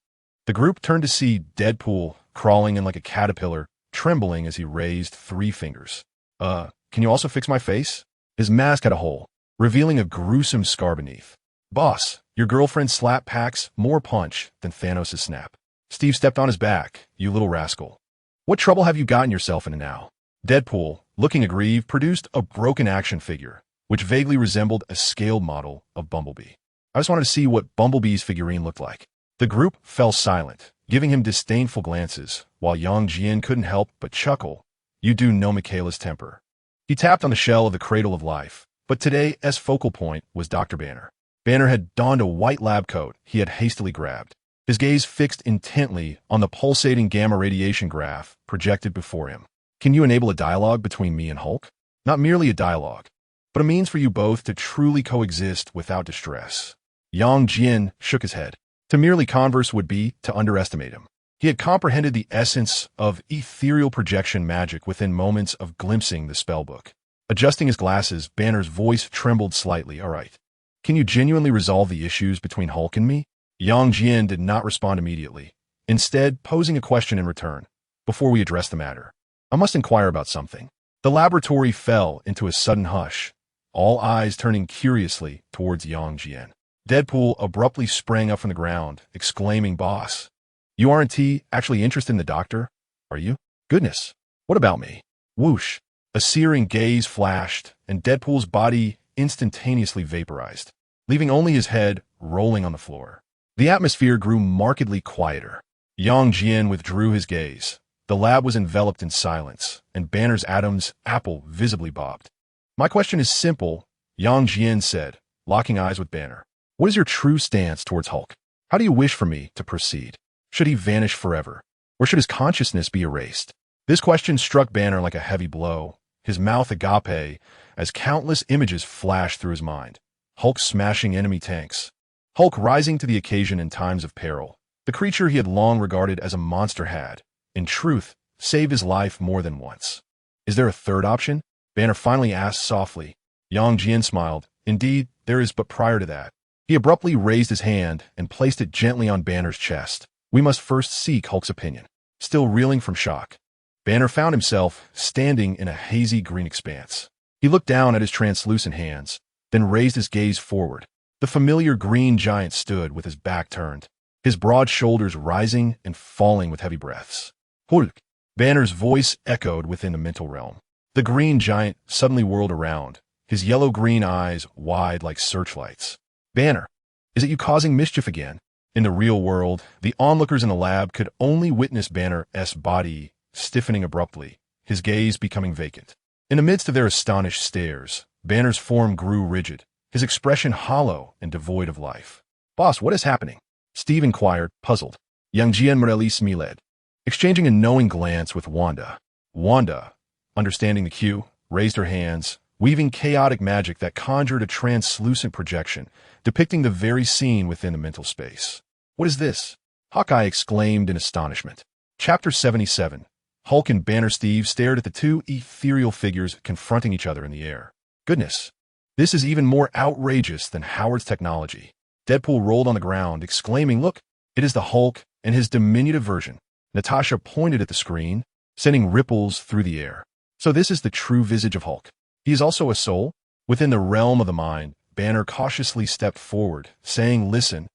The group turned to see Deadpool crawling in like a caterpillar, trembling as he raised 3 fingers. Can you also fix my face? His mask had a hole, revealing a gruesome scar beneath. Boss, your girlfriend slap packs more punch than Thanos' snap. Steve stepped on his back. You little rascal. What trouble have you gotten yourself into now? Deadpool, looking aggrieved, produced a broken action figure, which vaguely resembled a scaled model of Bumblebee. I just wanted to see what Bumblebee's figurine looked like. The group fell silent, giving him disdainful glances, while Yang Jian couldn't help but chuckle. You do know Michaela's temper. He tapped on the shell of the Cradle of Life, but today's focal point was Dr. Banner. Banner had donned a white lab coat he had hastily grabbed, his gaze fixed intently on the pulsating gamma radiation graph projected before him. Can you enable a dialogue between me and Hulk? Not merely a dialogue, but a means for you both to truly coexist without distress. Yang Jian shook his head. To merely converse would be to underestimate him. He had comprehended the essence of ethereal projection magic within moments of glimpsing the spellbook. Adjusting his glasses, Banner's voice trembled slightly. All right. Can you genuinely resolve the issues between Hulk and me? Yang Jian did not respond immediately, instead posing a question in return. Before we address the matter, I must inquire about something. The laboratory fell into a sudden hush, all eyes turning curiously towards Yang Jian. Deadpool abruptly sprang up from the ground, exclaiming, Boss, you aren't actually interested in the doctor, are you? Goodness, what about me? Whoosh. A searing gaze flashed, and Deadpool's body instantaneously vaporized, leaving only his head rolling on the floor. The atmosphere grew markedly quieter. Yang Jian withdrew his gaze. The lab was enveloped in silence, and Banner's Adam's apple visibly bobbed. My question is simple, Yang Jian said, locking eyes with Banner. What is your true stance towards Hulk? How do you wish for me to proceed? Should he vanish forever? Or should his consciousness be erased? This question struck Banner like a heavy blow, his mouth agape, as countless images flashed through his mind. Hulk smashing enemy tanks. Hulk rising to the occasion in times of peril. The creature he had long regarded as a monster had, in truth, saved his life more than once. Is there a third option? Banner finally asked softly. Yang Jian smiled. Indeed, there is, but prior to that. He abruptly raised his hand and placed it gently on Banner's chest. We must first seek Hulk's opinion. Still reeling from shock, Banner found himself standing in a hazy green expanse. He looked down at his translucent hands, then raised his gaze forward. The familiar green giant stood with his back turned, his broad shoulders rising and falling with heavy breaths. Hulk! Banner's voice echoed within the mental realm. The green giant suddenly whirled around, his yellow-green eyes wide like searchlights. Banner, is it you causing mischief again? In the real world, the onlookers in the lab could only witness Banner's body stiffening abruptly, his gaze becoming vacant. In the midst of their astonished stares, Banner's form grew rigid, his expression hollow and devoid of life. Boss, what is happening? Steve inquired, puzzled. Yang Jian Morelis Miled, exchanging a knowing glance with Wanda. Wanda, understanding the cue, raised her hands, weaving chaotic magic that conjured a translucent projection, depicting the very scene within the mental space. What is this? Hawkeye exclaimed in astonishment. Chapter 77. Hulk and Banner. Steve stared at the two ethereal figures confronting each other in the air. Goodness, this is even more outrageous than Howard's technology. Deadpool rolled on the ground, exclaiming, Look, it is the Hulk and his diminutive version. Natasha pointed at the screen, sending ripples through the air. So this is the true visage of Hulk. He is also a soul? Within the realm of the mind, Banner cautiously stepped forward, saying, Listen,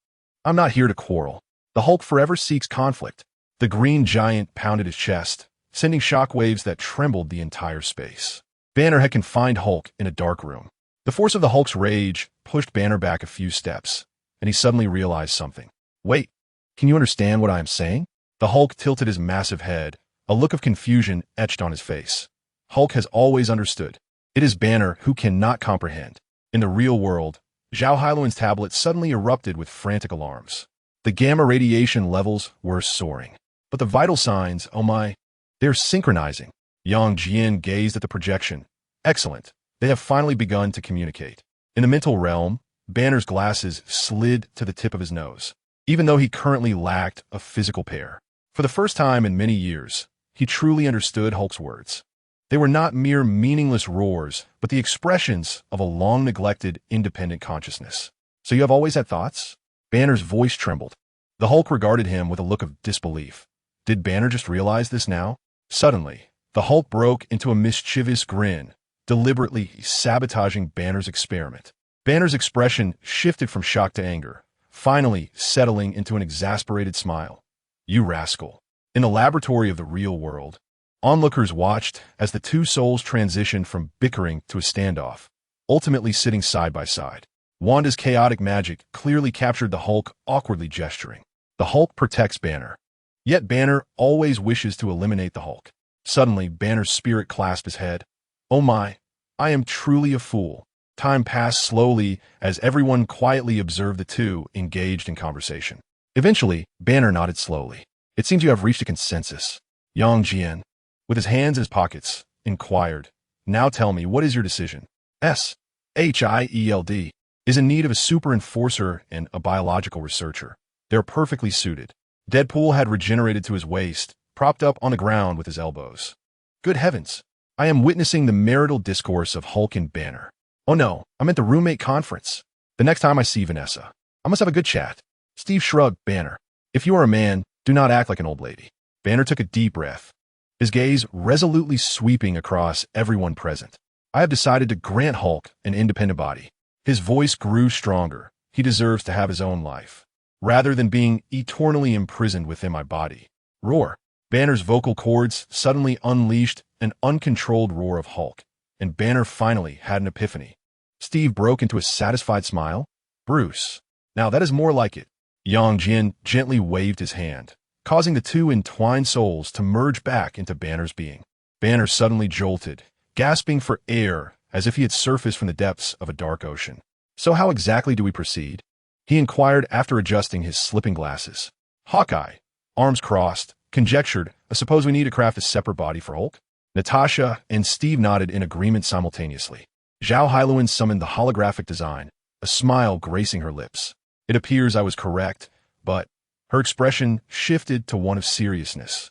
I'm not here to quarrel. The Hulk forever seeks conflict. The green giant pounded his chest, sending shockwaves that trembled the entire space. Banner had confined Hulk in a dark room. The force of the Hulk's rage pushed Banner back a few steps, and he suddenly realized something. Wait, can you understand what I am saying? The Hulk tilted his massive head, a look of confusion etched on his face. Hulk has always understood. It is Banner who cannot comprehend. In the real world, Zhao Hailuan's tablet suddenly erupted with frantic alarms. The gamma radiation levels were soaring. But the vital signs, oh my, they're synchronizing. Yang Jian gazed at the projection. Excellent. They have finally begun to communicate. In the mental realm, Banner's glasses slid to the tip of his nose. even though he currently lacked a physical pair. For the first time in many years, he truly understood Hulk's words. They were not mere meaningless roars, but the expressions of a long-neglected, independent consciousness. "So you have always had thoughts?" Banner's voice trembled. The Hulk regarded him with a look of disbelief. Did Banner just realize this now? Suddenly, the Hulk broke into a mischievous grin, deliberately sabotaging Banner's experiment. Banner's expression shifted from shock to anger, finally settling into an exasperated smile. "You rascal." In the laboratory of the real world, onlookers watched as the two souls transitioned from bickering to a standoff, ultimately sitting side by side. Wanda's chaotic magic clearly captured the Hulk awkwardly gesturing. The Hulk protects Banner. Yet Banner always wishes to eliminate the Hulk. Suddenly, Banner's spirit clasped his head. "Oh my, I am truly a fool." Time passed slowly as everyone quietly observed the two engaged in conversation. Eventually, Banner nodded slowly. "It seems you have reached a consensus." Jian, with his hands in his pockets, inquired, "Now tell me, what is your decision?" S.H.I.E.L.D. is in need of a super enforcer and a biological researcher. They're perfectly suited. Deadpool had regenerated to his waist, propped up on the ground with his elbows. "Good heavens, I am witnessing the marital discourse of Hulk and Banner. Oh no, I'm at the roommate conference. The next time I see Vanessa, I must have a good chat." Steve shrugged. "Banner, if you are a man, do not act like an old lady." Banner took a deep breath, his gaze resolutely sweeping across everyone present. "I have decided to grant Hulk an independent body." His voice grew stronger. "He deserves to have his own life, rather than being eternally imprisoned within my body." Roar. Banner's vocal cords suddenly unleashed an uncontrolled roar of Hulk, and Banner finally had an epiphany. Steve broke into a satisfied smile. "Bruce, now that is more like it." Jian gently waved his hand, causing the two entwined souls to merge back into Banner's being. Banner suddenly jolted, gasping for air as if he had surfaced from the depths of a dark ocean. "So how exactly do we proceed?" he inquired after adjusting his slipping glasses. Hawkeye, arms crossed, conjectured, "I suppose we need to craft a separate body for Hulk?" Natasha and Steve nodded in agreement simultaneously. S.H.I.E.L.D. summoned the holographic design, a smile gracing her lips. "It appears I was correct, but..." Her expression shifted to one of seriousness.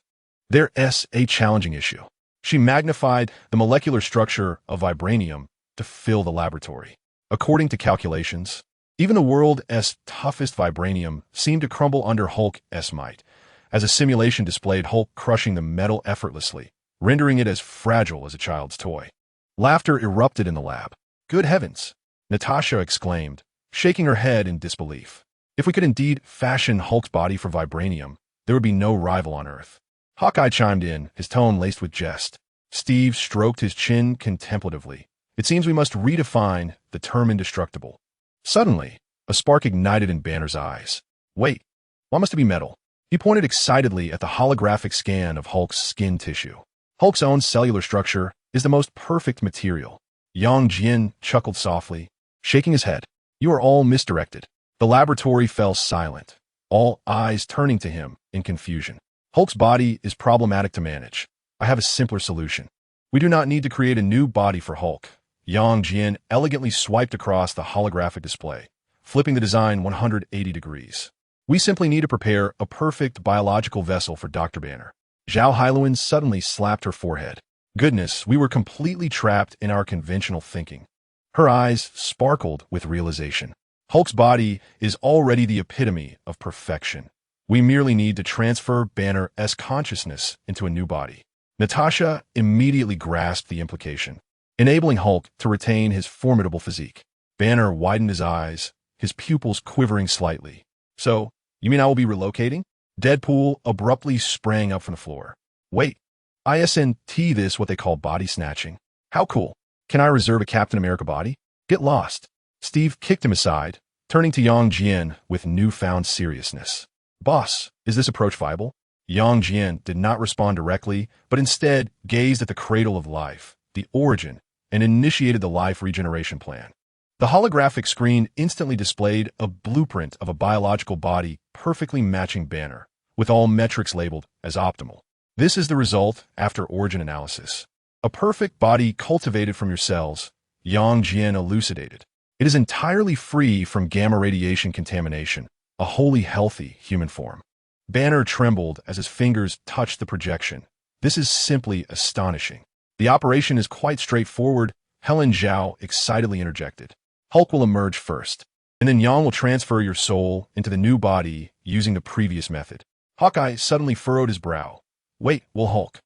"There's a challenging issue." She magnified the molecular structure of vibranium to fill the laboratory. According to calculations, even the world's toughest vibranium seemed to crumble under Hulk's might, as a simulation displayed Hulk crushing the metal effortlessly, rendering it as fragile as a child's toy. Laughter erupted in the lab. "Good heavens!" Natasha exclaimed, shaking her head in disbelief. "If we could indeed fashion Hulk's body for vibranium, there would be no rival on Earth." Hawkeye chimed in, his tone laced with jest. Steve stroked his chin contemplatively. "It seems we must redefine the term indestructible." Suddenly, a spark ignited in Banner's eyes. "Wait, why must it be metal?" He pointed excitedly at the holographic scan of Hulk's skin tissue. "Hulk's own cellular structure is the most perfect material." Jian chuckled softly, shaking his head. "You are all misdirected." The laboratory fell silent, all eyes turning to him in confusion. "Hulk's body is problematic to manage. I have a simpler solution. We do not need to create a new body for Hulk." Jian elegantly swiped across the holographic display, flipping the design 180 degrees. "We simply need to prepare a perfect biological vessel for Dr. Banner." S.H.I.E.L.D. suddenly slapped her forehead. "Goodness, we were completely trapped in our conventional thinking." Her eyes sparkled with realization. Hulk's body is already the epitome of perfection. We merely need to transfer Banner's consciousness into a new body. Natasha immediately grasped the implication, enabling Hulk to retain his formidable physique. Banner widened his eyes, his pupils quivering slightly. "So, you mean I will be relocating?" Deadpool abruptly sprang up from the floor. "Wait, isn't this what they call body snatching? How cool. Can I reserve a Captain America body?" "Get lost." Steve kicked him aside, turning to Jian with newfound seriousness. "Boss, is this approach viable?" Jian did not respond directly, but instead gazed at the cradle of life, the origin, and initiated the life regeneration plan. The holographic screen instantly displayed a blueprint of a biological body perfectly matching Banner, with all metrics labeled as optimal. "This is the result after origin analysis. A perfect body cultivated from your cells," Jian elucidated. "It is entirely free from gamma radiation contamination, a wholly healthy human form. Banner trembled as his fingers touched the projection. This is simply astonishing. The operation is quite straightforward, Helen Zhao excitedly interjected. Hulk will emerge first, and then Yang will transfer your soul into the new body using the previous method. Hawkeye suddenly furrowed his brow. Wait, will Hulk?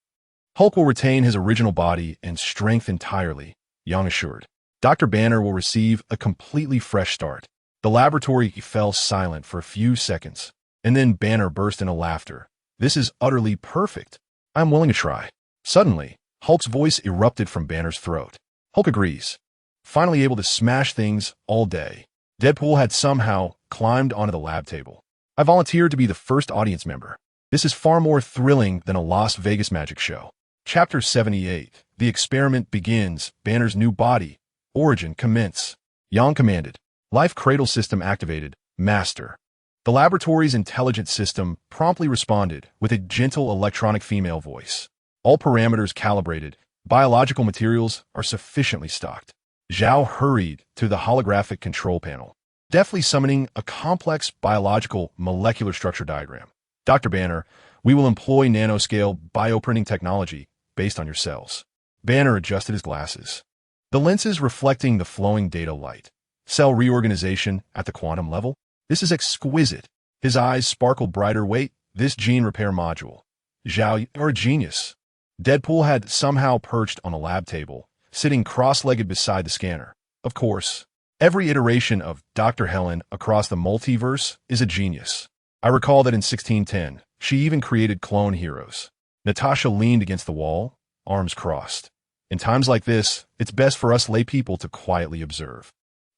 Hulk will retain his original body and strength entirely, Yang assured. Dr. Banner will receive a completely fresh start. The laboratory fell silent for a few seconds, and then Banner burst into laughter. This is utterly perfect. I'm willing to try. Suddenly, Hulk's voice erupted from Banner's throat. Hulk agrees. Finally able to smash things all day. Deadpool had somehow climbed onto the lab table. I volunteered to be the first audience member. This is far more thrilling than a Las Vegas magic show. Chapter 78. The experiment begins. Banner's new body. Origin commence. Yang commanded. Life cradle system activated. Master. The laboratory's intelligent system promptly responded with a gentle electronic female voice. All parameters calibrated. Biological materials are sufficiently stocked. Zhao hurried to the holographic control panel, deftly summoning a complex biological molecular structure diagram. Dr. Banner, we will employ nanoscale bioprinting technology based on your cells. Banner adjusted his glasses, the lenses reflecting the flowing data light. Cell reorganization at the quantum level? This is exquisite. His eyes sparkled brighter. Wait, this gene repair module. Zhao, you're a genius. Deadpool had somehow perched on a lab table, sitting cross-legged beside the scanner. Of course, every iteration of Dr. Helen across the multiverse is a genius. I recall that in 1610, she even created clone heroes. Natasha leaned against the wall, arms crossed. In times like this, it's best for us lay people to quietly observe.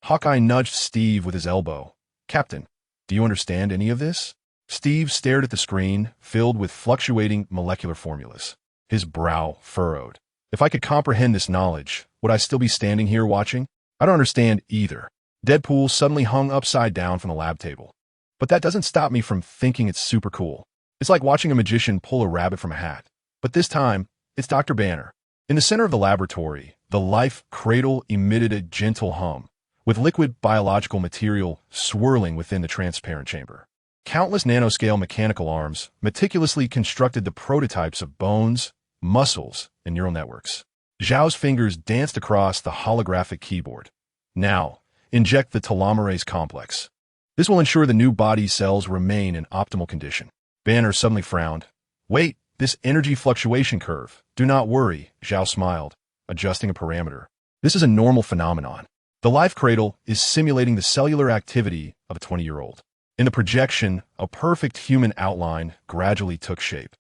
Hawkeye nudged Steve with his elbow. Captain, do you understand any of this? Steve stared at the screen, filled with fluctuating molecular formulas. His brow furrowed. If I could comprehend this knowledge, would I still be standing here watching? I don't understand either. Deadpool suddenly hung upside down from the lab table. But that doesn't stop me from thinking it's super cool. It's like watching a magician pull a rabbit from a hat. But this time, it's Dr. Banner. In the center of the laboratory, the life cradle emitted a gentle hum, with liquid biological material swirling within the transparent chamber. Countless nanoscale mechanical arms meticulously constructed the prototypes of bones, muscles, and neural networks. Zhao's fingers danced across the holographic keyboard. Now, inject the telomerase complex. This will ensure the new body cells remain in optimal condition. Banner suddenly frowned. Wait, this energy fluctuation curve. Do not worry, Zhao smiled, adjusting a parameter. This is a normal phenomenon. The life cradle is simulating the cellular activity of a 20-year-old. In the projection, a perfect human outline gradually took shape,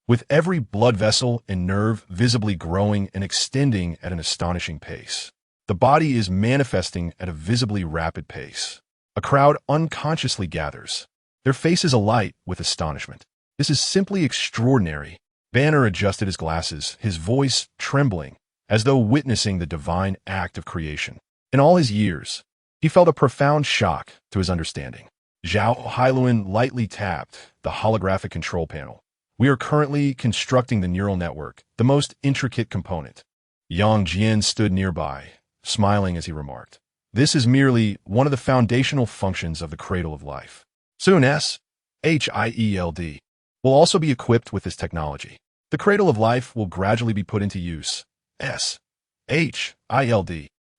with every blood vessel and nerve visibly growing and extending at an astonishing pace. The body is manifesting at a visibly rapid pace. A crowd unconsciously gathers, their faces alight with astonishment. This is simply extraordinary. Banner adjusted his glasses, his voice trembling, as though witnessing the divine act of creation. In all his years, he felt a profound shock to his understanding. Zhao Hailuan lightly tapped the holographic control panel. We are currently constructing the neural network, the most intricate component. Jian stood nearby, smiling as he remarked. This is merely one of the foundational functions of the cradle of life. Soon S.H.I.E.L.D. will also be equipped with this technology. The cradle of life will gradually be put into use. S.H.I.E.L.D.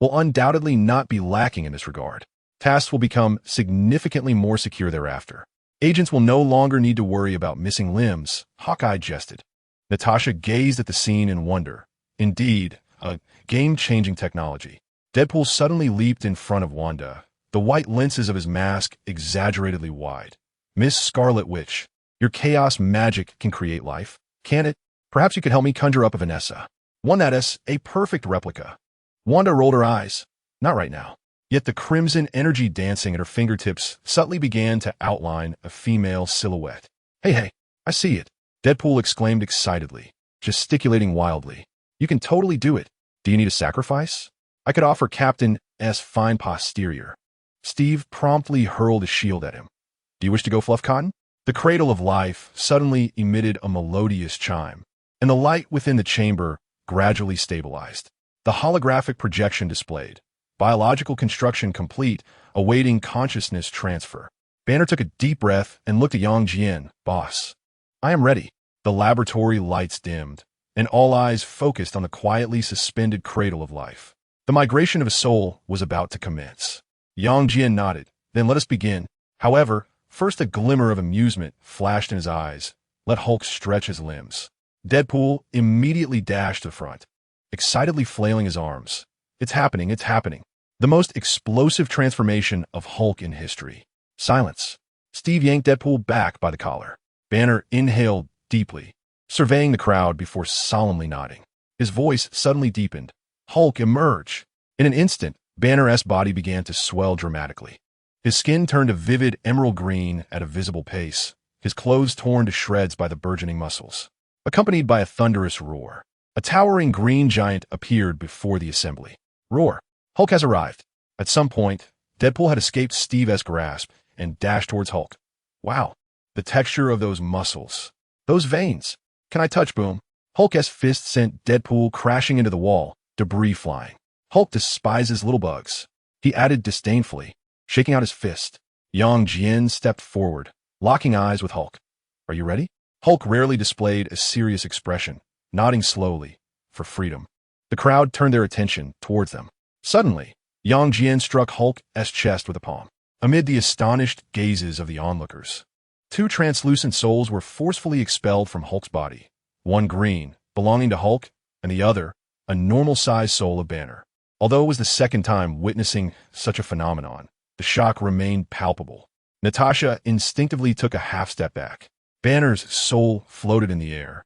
will undoubtedly not be lacking in this regard. Tasks will become significantly more secure thereafter. Agents will no longer need to worry about missing limbs, Hawkeye jested. Natasha gazed at the scene in wonder. Indeed, a game-changing technology. Deadpool suddenly leaped in front of Wanda, the white lenses of his mask exaggeratedly wide. Miss Scarlet Witch, your chaos magic can create life, can it? Perhaps you could help me conjure up a Vanessa. One that is a perfect replica. Wanda rolled her eyes. Not right now. Yet the crimson energy dancing at her fingertips subtly began to outline a female silhouette. Hey, I see it. Deadpool exclaimed excitedly, gesticulating wildly. You can totally do it. Do you need a sacrifice? I could offer Captain S. fine posterior. Steve promptly hurled a shield at him. Do you wish to go fluff cotton? The cradle of life suddenly emitted a melodious chime, and the light within the chamber gradually stabilized. The holographic projection displayed, biological construction complete, awaiting consciousness transfer. Banner took a deep breath and looked at Jian. Boss, I am ready. The laboratory lights dimmed, and all eyes focused on the quietly suspended cradle of life. The migration of a soul was about to commence. Jian nodded. Then let us begin. However, first a glimmer of amusement flashed in his eyes. Let Hulk stretch his limbs. Deadpool immediately dashed to the front, excitedly flailing his arms. It's happening, it's happening. The most explosive transformation of Hulk in history. Silence. Steve yanked Deadpool back by the collar. Banner inhaled deeply, surveying the crowd before solemnly nodding. His voice suddenly deepened. Hulk, emerge. In an instant, Banner's body began to swell dramatically. His skin turned a vivid emerald green at a visible pace, his clothes torn to shreds by the burgeoning muscles. Accompanied by a thunderous roar, a towering green giant appeared before the assembly. Roar. Hulk has arrived. At some point, Deadpool had escaped Steve's grasp and dashed towards Hulk. Wow, the texture of those muscles. Those veins. Can I touch? Boom. Hulk's fist sent Deadpool crashing into the wall, debris flying. Hulk despises little bugs. He added disdainfully, shaking out his fist. Jian stepped forward, locking eyes with Hulk. Are you ready? Hulk rarely displayed a serious expression, nodding slowly, for freedom. The crowd turned their attention towards them. Suddenly, Jian struck Hulk's chest with a palm. Amid the astonished gazes of the onlookers, two translucent souls were forcefully expelled from Hulk's body. One green, belonging to Hulk, and the other, a normal-sized soul of Banner. Although it was the second time witnessing such a phenomenon, the shock remained palpable. Natasha instinctively took a half-step back. Banner's soul floated in the air,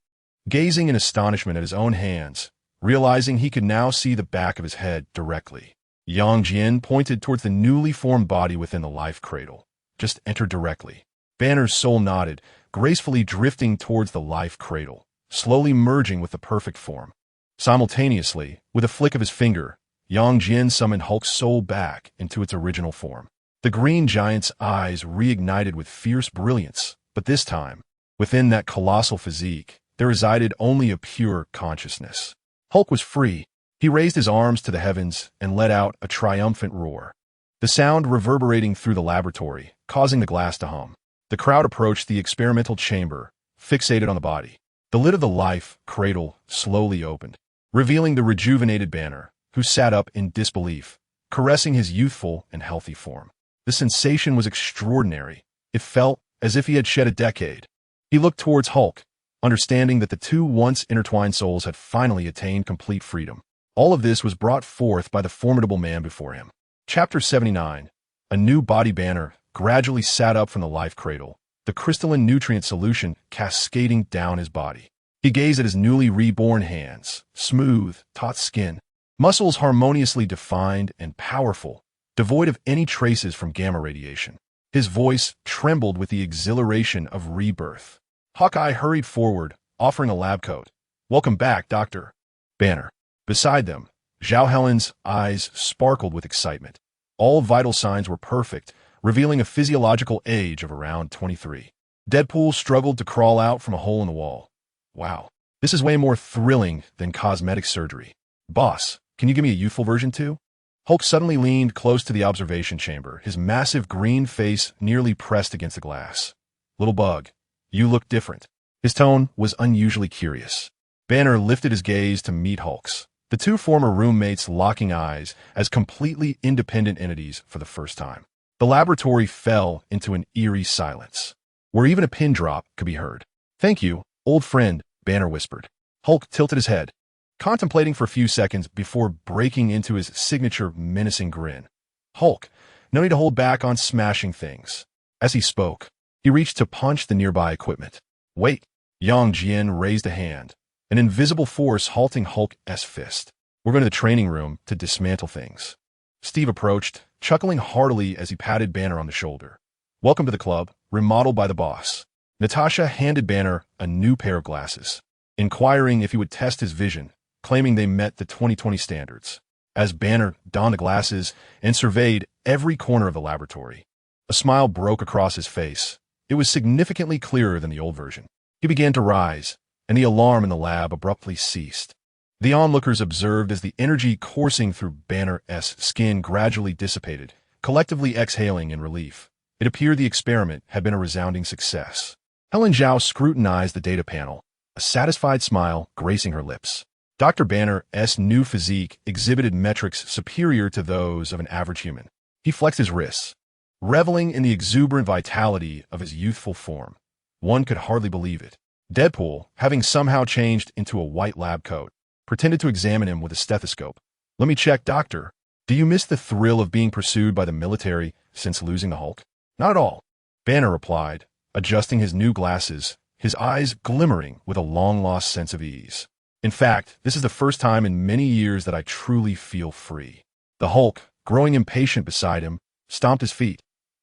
gazing in astonishment at his own hands, realizing he could now see the back of his head directly. Jian pointed towards the newly formed body within the life cradle. Just enter directly. Banner's soul nodded, gracefully drifting towards the life cradle, slowly merging with the perfect form. Simultaneously, with a flick of his finger, Jian summoned Hulk's soul back into its original form. The green giant's eyes reignited with fierce brilliance, but this time, within that colossal physique, there resided only a pure consciousness. Hulk was free. He raised his arms to the heavens and let out a triumphant roar, the sound reverberating through the laboratory, causing the glass to hum. The crowd approached the experimental chamber, fixated on the body. The lid of the life cradle slowly opened, revealing the rejuvenated Banner, who sat up in disbelief, caressing his youthful and healthy form. The sensation was extraordinary. It felt as if he had shed a decade. He looked towards Hulk, understanding that the two once intertwined souls had finally attained complete freedom. All of this was brought forth by the formidable man before him. Chapter 79. A new body. Banner gradually sat up from the life cradle, the crystalline nutrient solution cascading down his body. He gazed at his newly reborn hands, smooth, taut skin, muscles harmoniously defined and powerful, devoid of any traces from gamma radiation. His voice trembled with the exhilaration of rebirth. Hawkeye hurried forward, offering a lab coat. Welcome back, Dr. Banner. Beside them, Zhao Helen's eyes sparkled with excitement. All vital signs were perfect, revealing a physiological age of around 23. Deadpool struggled to crawl out from a hole in the wall. Wow, this is way more thrilling than cosmetic surgery. Boss, can you give me a youthful version too? Hulk suddenly leaned close to the observation chamber, his massive green face nearly pressed against the glass. Little bug, you look different. His tone was unusually curious. Banner lifted his gaze to meet Hulk's, the two former roommates locking eyes as completely independent entities for the first time. The laboratory fell into an eerie silence, where even a pin drop could be heard. Thank you, old friend, Banner whispered. Hulk tilted his head, contemplating for a few seconds before breaking into his signature menacing grin. Hulk, no need to hold back on smashing things. As he spoke, he reached to punch the nearby equipment. Wait. Jian raised a hand, an invisible force halting Hulk's fist. We're going to the training room to dismantle things. Steve approached, chuckling heartily as he patted Banner on the shoulder. Welcome to the club, remodeled by the boss. Natasha handed Banner a new pair of glasses, inquiring if he would test his vision, claiming they met the 2020 standards. As Banner donned the glasses and surveyed every corner of the laboratory, a smile broke across his face. It was significantly clearer than the old version. He began to rise, and the alarm in the lab abruptly ceased. The onlookers observed as the energy coursing through Banner's skin gradually dissipated, collectively exhaling in relief. It appeared the experiment had been a resounding success. Helen Zhao scrutinized the data panel, a satisfied smile gracing her lips. Dr. Banner's new physique exhibited metrics superior to those of an average human. He flexed his wrists, reveling in the exuberant vitality of his youthful form. One could hardly believe it. Deadpool, having somehow changed into a white lab coat, pretended to examine him with a stethoscope. "Let me check, Doctor. Do you miss the thrill of being pursued by the military since losing the Hulk?" "Not at all," Banner replied, adjusting his new glasses, his eyes glimmering with a long-lost sense of ease. "In fact, this is the first time in many years that I truly feel free." The Hulk, growing impatient beside him, stomped his feet.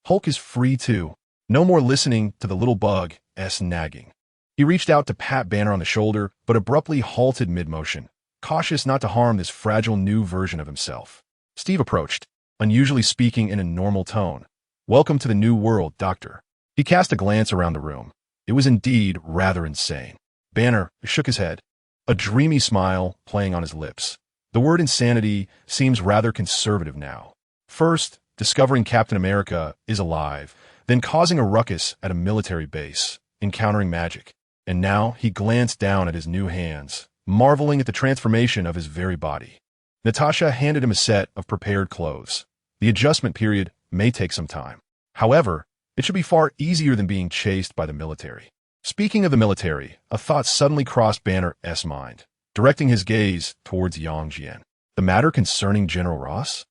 Hulk is free too. No more listening to the little bug's nagging. He reached out to pat Banner on the shoulder, but abruptly halted mid-motion, cautious not to harm this fragile new version of himself. Steve approached, unusually speaking in a normal tone. "Welcome to the new world, Doctor." He cast a glance around the room. It was indeed rather insane. Banner shook his head, a dreamy smile playing on his lips. The word insanity seems rather conservative now. First, discovering Captain America is alive, then causing a ruckus at a military base, encountering magic. And now he glanced down at his new hands, marveling at the transformation of his very body. Natasha handed him a set of prepared clothes. The adjustment period may take some time. However, it should be far easier than being chased by the military. Speaking of the military, a thought suddenly crossed Banner's mind, directing his gaze towards Jian. "The matter concerning General Ross?"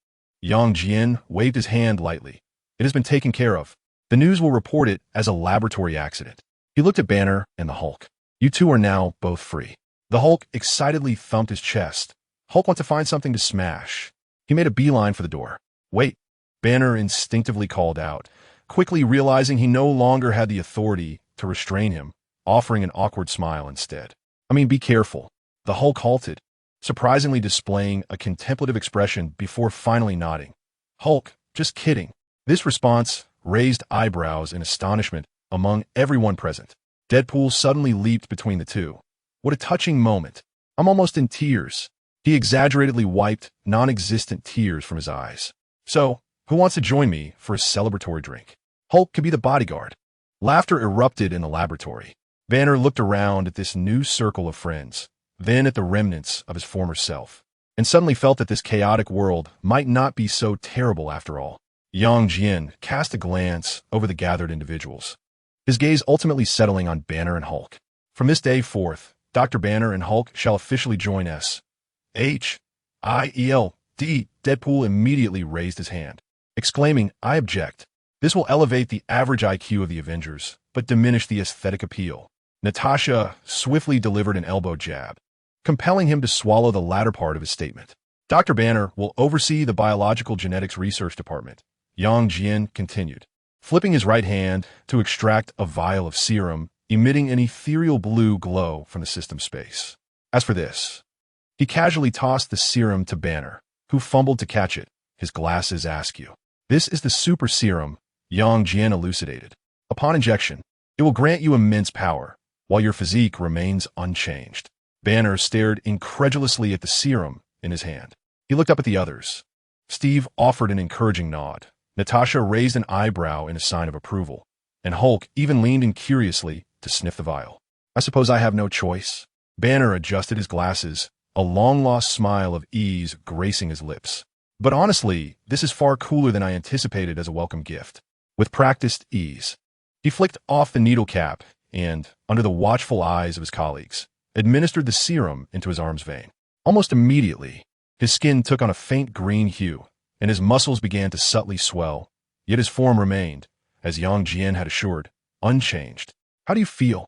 Jian waved his hand lightly. "It has been taken care of. The news will report it as a laboratory accident." He looked at Banner and the Hulk. "You two are now both free." The Hulk excitedly thumped his chest. Hulk wants to find something to smash. He made a beeline for the door. "Wait," Banner instinctively called out, quickly realizing he no longer had the authority to restrain him, offering an awkward smile instead. "Be careful." The Hulk halted, surprisingly displaying a contemplative expression before finally nodding. "Hulk, just kidding." This response raised eyebrows in astonishment among everyone present. Deadpool suddenly leaped between the two. "What a touching moment. I'm almost in tears." He exaggeratedly wiped non-existent tears from his eyes. "So, who wants to join me for a celebratory drink?" Hulk could be the bodyguard. Laughter erupted in the laboratory. Banner looked around at this new circle of friends, then at the remnants of his former self, and suddenly felt that this chaotic world might not be so terrible after all. Jian cast a glance over the gathered individuals, his gaze ultimately settling on Banner and Hulk. "From this day forth, Dr. Banner and Hulk shall officially join S.H.I.E.L.D. Deadpool immediately raised his hand, exclaiming, "I object. This will elevate the average IQ of the Avengers, but diminish the aesthetic appeal." Natasha swiftly delivered an elbow jab, compelling him to swallow the latter part of his statement. "Dr. Banner will oversee the Biological Genetics Research Department," Jian continued, flipping his right hand to extract a vial of serum, emitting an ethereal blue glow from the system space. "As for this," he casually tossed the serum to Banner, who fumbled to catch it, his glasses askew. "This is the super serum," Jian elucidated. "Upon injection, it will grant you immense power, while your physique remains unchanged." Banner stared incredulously at the serum in his hand. He looked up at the others. Steve offered an encouraging nod. Natasha raised an eyebrow in a sign of approval, and Hulk even leaned in curiously to sniff the vial. "I suppose I have no choice." Banner adjusted his glasses, a long-lost smile of ease gracing his lips. "But honestly, this is far cooler than I anticipated as a welcome gift." With practiced ease, he flicked off the needle cap and, under the watchful eyes of his colleagues, administered the serum into his arm's vein. Almost immediately, his skin took on a faint green hue, and his muscles began to subtly swell, yet his form remained, as Jian had assured, unchanged. "How do you feel?"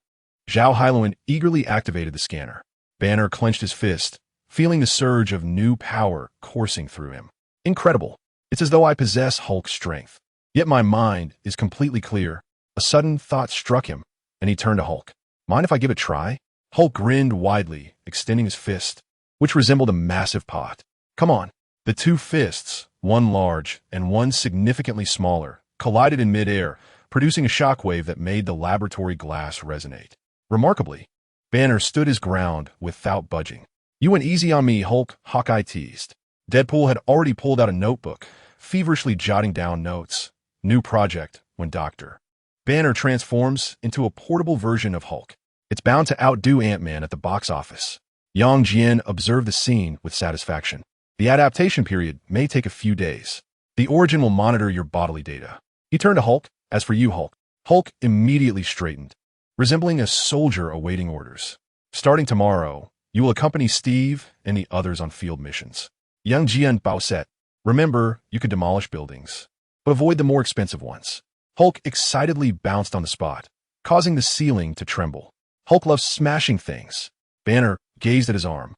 Zhao Hailuan eagerly activated the scanner. Banner clenched his fist, feeling the surge of new power coursing through him. "Incredible. It's as though I possess Hulk's strength. Yet my mind is completely clear." A sudden thought struck him, and he turned to Hulk. "Mind if I give it a try?" Hulk grinned widely, extending his fist, which resembled a massive pot. "Come on." The two fists, one large and one significantly smaller, collided in midair, producing a shockwave that made the laboratory glass resonate. Remarkably, Banner stood his ground without budging. "You went easy on me, Hulk," Hawkeye teased. Deadpool had already pulled out a notebook, feverishly jotting down notes. "New project, when Dr. Banner transforms into a portable version of Hulk. It's bound to outdo Ant-Man at the box office. Jian observed the scene with satisfaction. The adaptation period may take a few days. The origin will monitor your bodily data. He turned to Hulk. As for you, Hulk. Hulk immediately straightened, resembling a soldier awaiting orders. Starting tomorrow, you will accompany Steve and the others on field missions. Young Jian Baoset, remember, you can demolish buildings, but avoid the more expensive ones. Hulk excitedly bounced on the spot, causing the ceiling to tremble. Hulk loves smashing things. Banner gazed at his arm,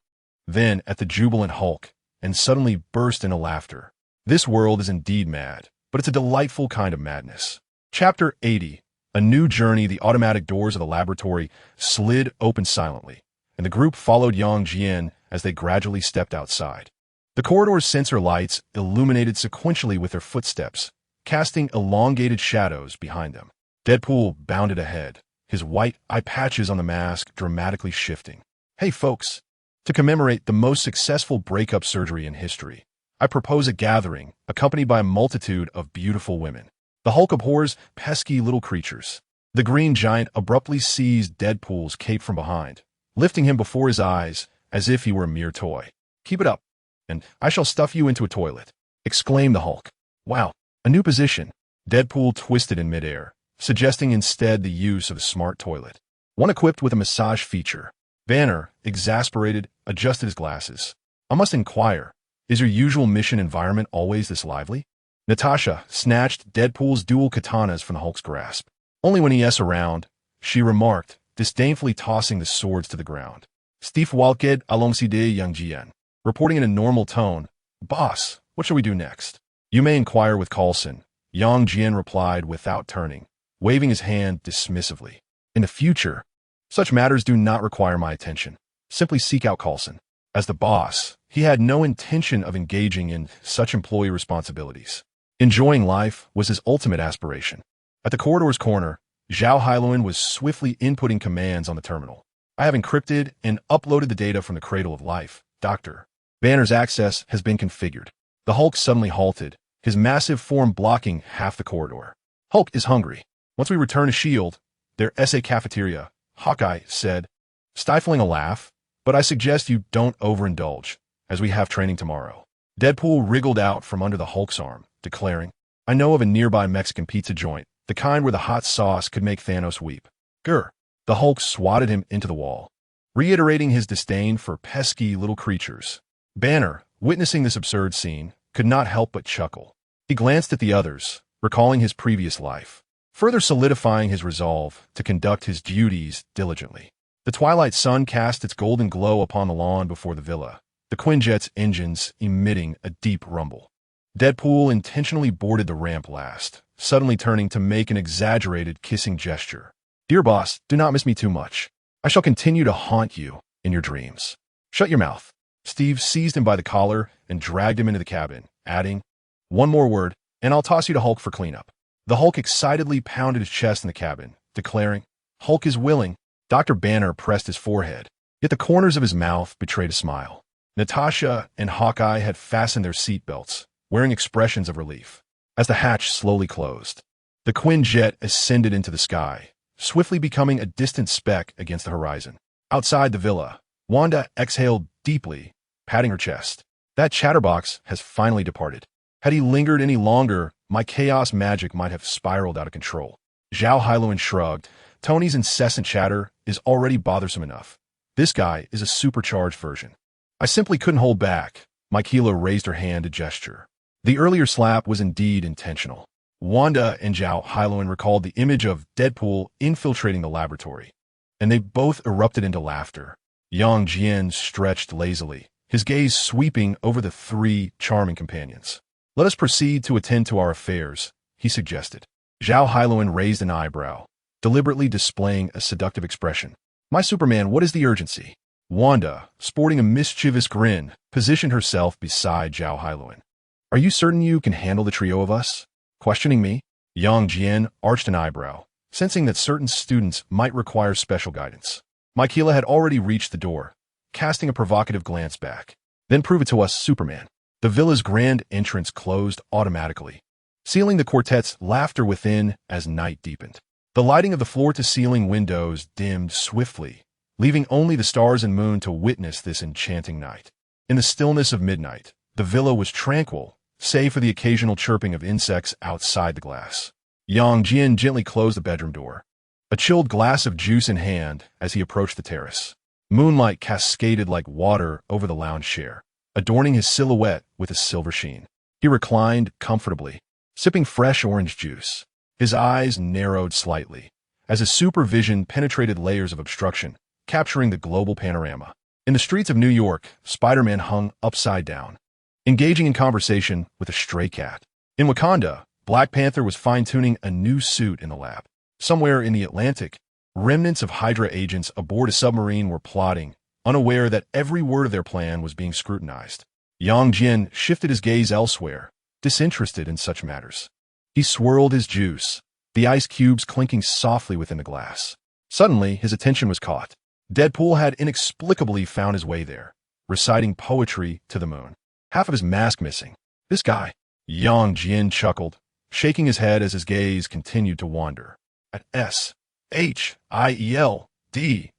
then at the jubilant Hulk, and suddenly burst into laughter. This world is indeed mad, but it's a delightful kind of madness. Chapter 80. A new journey. The automatic doors of the laboratory slid open silently, and the group followed Yang Jian as they gradually stepped outside. The corridor's sensor lights illuminated sequentially with their footsteps, casting elongated shadows behind them. Deadpool bounded ahead, his white eye patches on the mask dramatically shifting. Hey folks, to commemorate the most successful breakup surgery in history, I propose a gathering accompanied by a multitude of beautiful women. The Hulk abhors pesky little creatures. The Green Giant abruptly seized Deadpool's cape from behind, lifting him before his eyes as if he were a mere toy. Keep it up, and I shall stuff you into a toilet, exclaimed the Hulk. Wow, a new position. Deadpool twisted in midair, suggesting instead the use of a smart toilet, one equipped with a massage feature. Banner, exasperated, adjusted his glasses. I must inquire, is your usual mission environment always this lively? Natasha snatched Deadpool's dual katanas from the Hulk's grasp. Only when he's around, she remarked, disdainfully tossing the swords to the ground. Steve walked alongside young Jian, reporting in a normal tone, Boss, what shall we do next? You may inquire with Coulson, Yang Jian replied without turning, waving his hand dismissively. In the future, such matters do not require my attention. Simply seek out Coulson. As the boss, he had no intention of engaging in such employee responsibilities. Enjoying life was his ultimate aspiration. At the corridor's corner, S.H.I.E.L.D was swiftly inputting commands on the terminal. I have encrypted and uploaded the data from the Cradle of Life. Dr. Banner's access has been configured. The Hulk suddenly halted, his massive form blocking half the corridor. Hulk is hungry. Once we return to S.H.I.E.L.D, their SA cafeteria, Hawkeye said, stifling a laugh, but I suggest you don't overindulge, as we have training tomorrow. Deadpool wriggled out from under the Hulk's arm, declaring, I know of a nearby Mexican pizza joint, the kind where the hot sauce could make Thanos weep. Grr. The Hulk swatted him into the wall, reiterating his disdain for pesky little creatures. Banner, witnessing this absurd scene, could not help but chuckle. He glanced at the others, recalling his previous life, further solidifying his resolve to conduct his duties diligently. The twilight sun cast its golden glow upon the lawn before the villa, the Quinjet's engines emitting a deep rumble. Deadpool intentionally boarded the ramp last, suddenly turning to make an exaggerated kissing gesture. Dear boss, do not miss me too much. I shall continue to haunt you in your dreams. Shut your mouth. Steve seized him by the collar and dragged him into the cabin, adding, one more word, and I'll toss you to Hulk for cleanup. The Hulk excitedly pounded his chest in the cabin, declaring, Hulk is willing. Dr. Banner pressed his forehead, yet the corners of his mouth betrayed a smile. Natasha and Hawkeye had fastened their seatbelts, wearing expressions of relief. As the hatch slowly closed, the Quinjet ascended into the sky, swiftly becoming a distant speck against the horizon. Outside the villa, Wanda exhaled deeply, patting her chest. That chatterbox has finally departed. Had he lingered any longer, my chaos magic might have spiraled out of control. S.H.I.E.L.D shrugged. Tony's incessant chatter is already bothersome enough. This guy is a supercharged version. I simply couldn't hold back. Michaela raised her hand to gesture. The earlier slap was indeed intentional. Wanda and S.H.I.E.L.D recalled the image of Deadpool infiltrating the laboratory, and they both erupted into laughter. Yang Jian stretched lazily, his gaze sweeping over the three charming companions. Let us proceed to attend to our affairs, he suggested. S.H.I.E.L.D raised an eyebrow, deliberately displaying a seductive expression. My Superman, what is the urgency? Wanda, sporting a mischievous grin, positioned herself beside S.H.I.E.L.D. Are you certain you can handle the trio of us? Questioning me? Yang Jian arched an eyebrow, sensing that certain students might require special guidance. Michaela had already reached the door, casting a provocative glance back. Then prove it to us, Superman. The villa's grand entrance closed automatically, sealing the quartet's laughter within as night deepened. The lighting of the floor-to-ceiling windows dimmed swiftly, leaving only the stars and moon to witness this enchanting night. In the stillness of midnight, the villa was tranquil, save for the occasional chirping of insects outside the glass. Jian gently closed the bedroom door, a chilled glass of juice in hand as he approached the terrace. Moonlight cascaded like water over the lounge chair, adorning his silhouette with a silver sheen. He reclined comfortably, sipping fresh orange juice. His eyes narrowed slightly, as his supervision penetrated layers of obstruction, capturing the global panorama. In the streets of New York, Spider-Man hung upside down, engaging in conversation with a stray cat. In Wakanda, Black Panther was fine-tuning a new suit in the lab. Somewhere in the Atlantic, remnants of Hydra agents aboard a submarine were plotting, unaware that every word of their plan was being scrutinized. Jian shifted his gaze elsewhere, disinterested in such matters. He swirled his juice, the ice cubes clinking softly within the glass. Suddenly, his attention was caught. Deadpool had inexplicably found his way there, reciting poetry to the moon. Half of his mask missing. This guy. Jian chuckled, shaking his head as his gaze continued to wander. At S.H.I.E.L.D.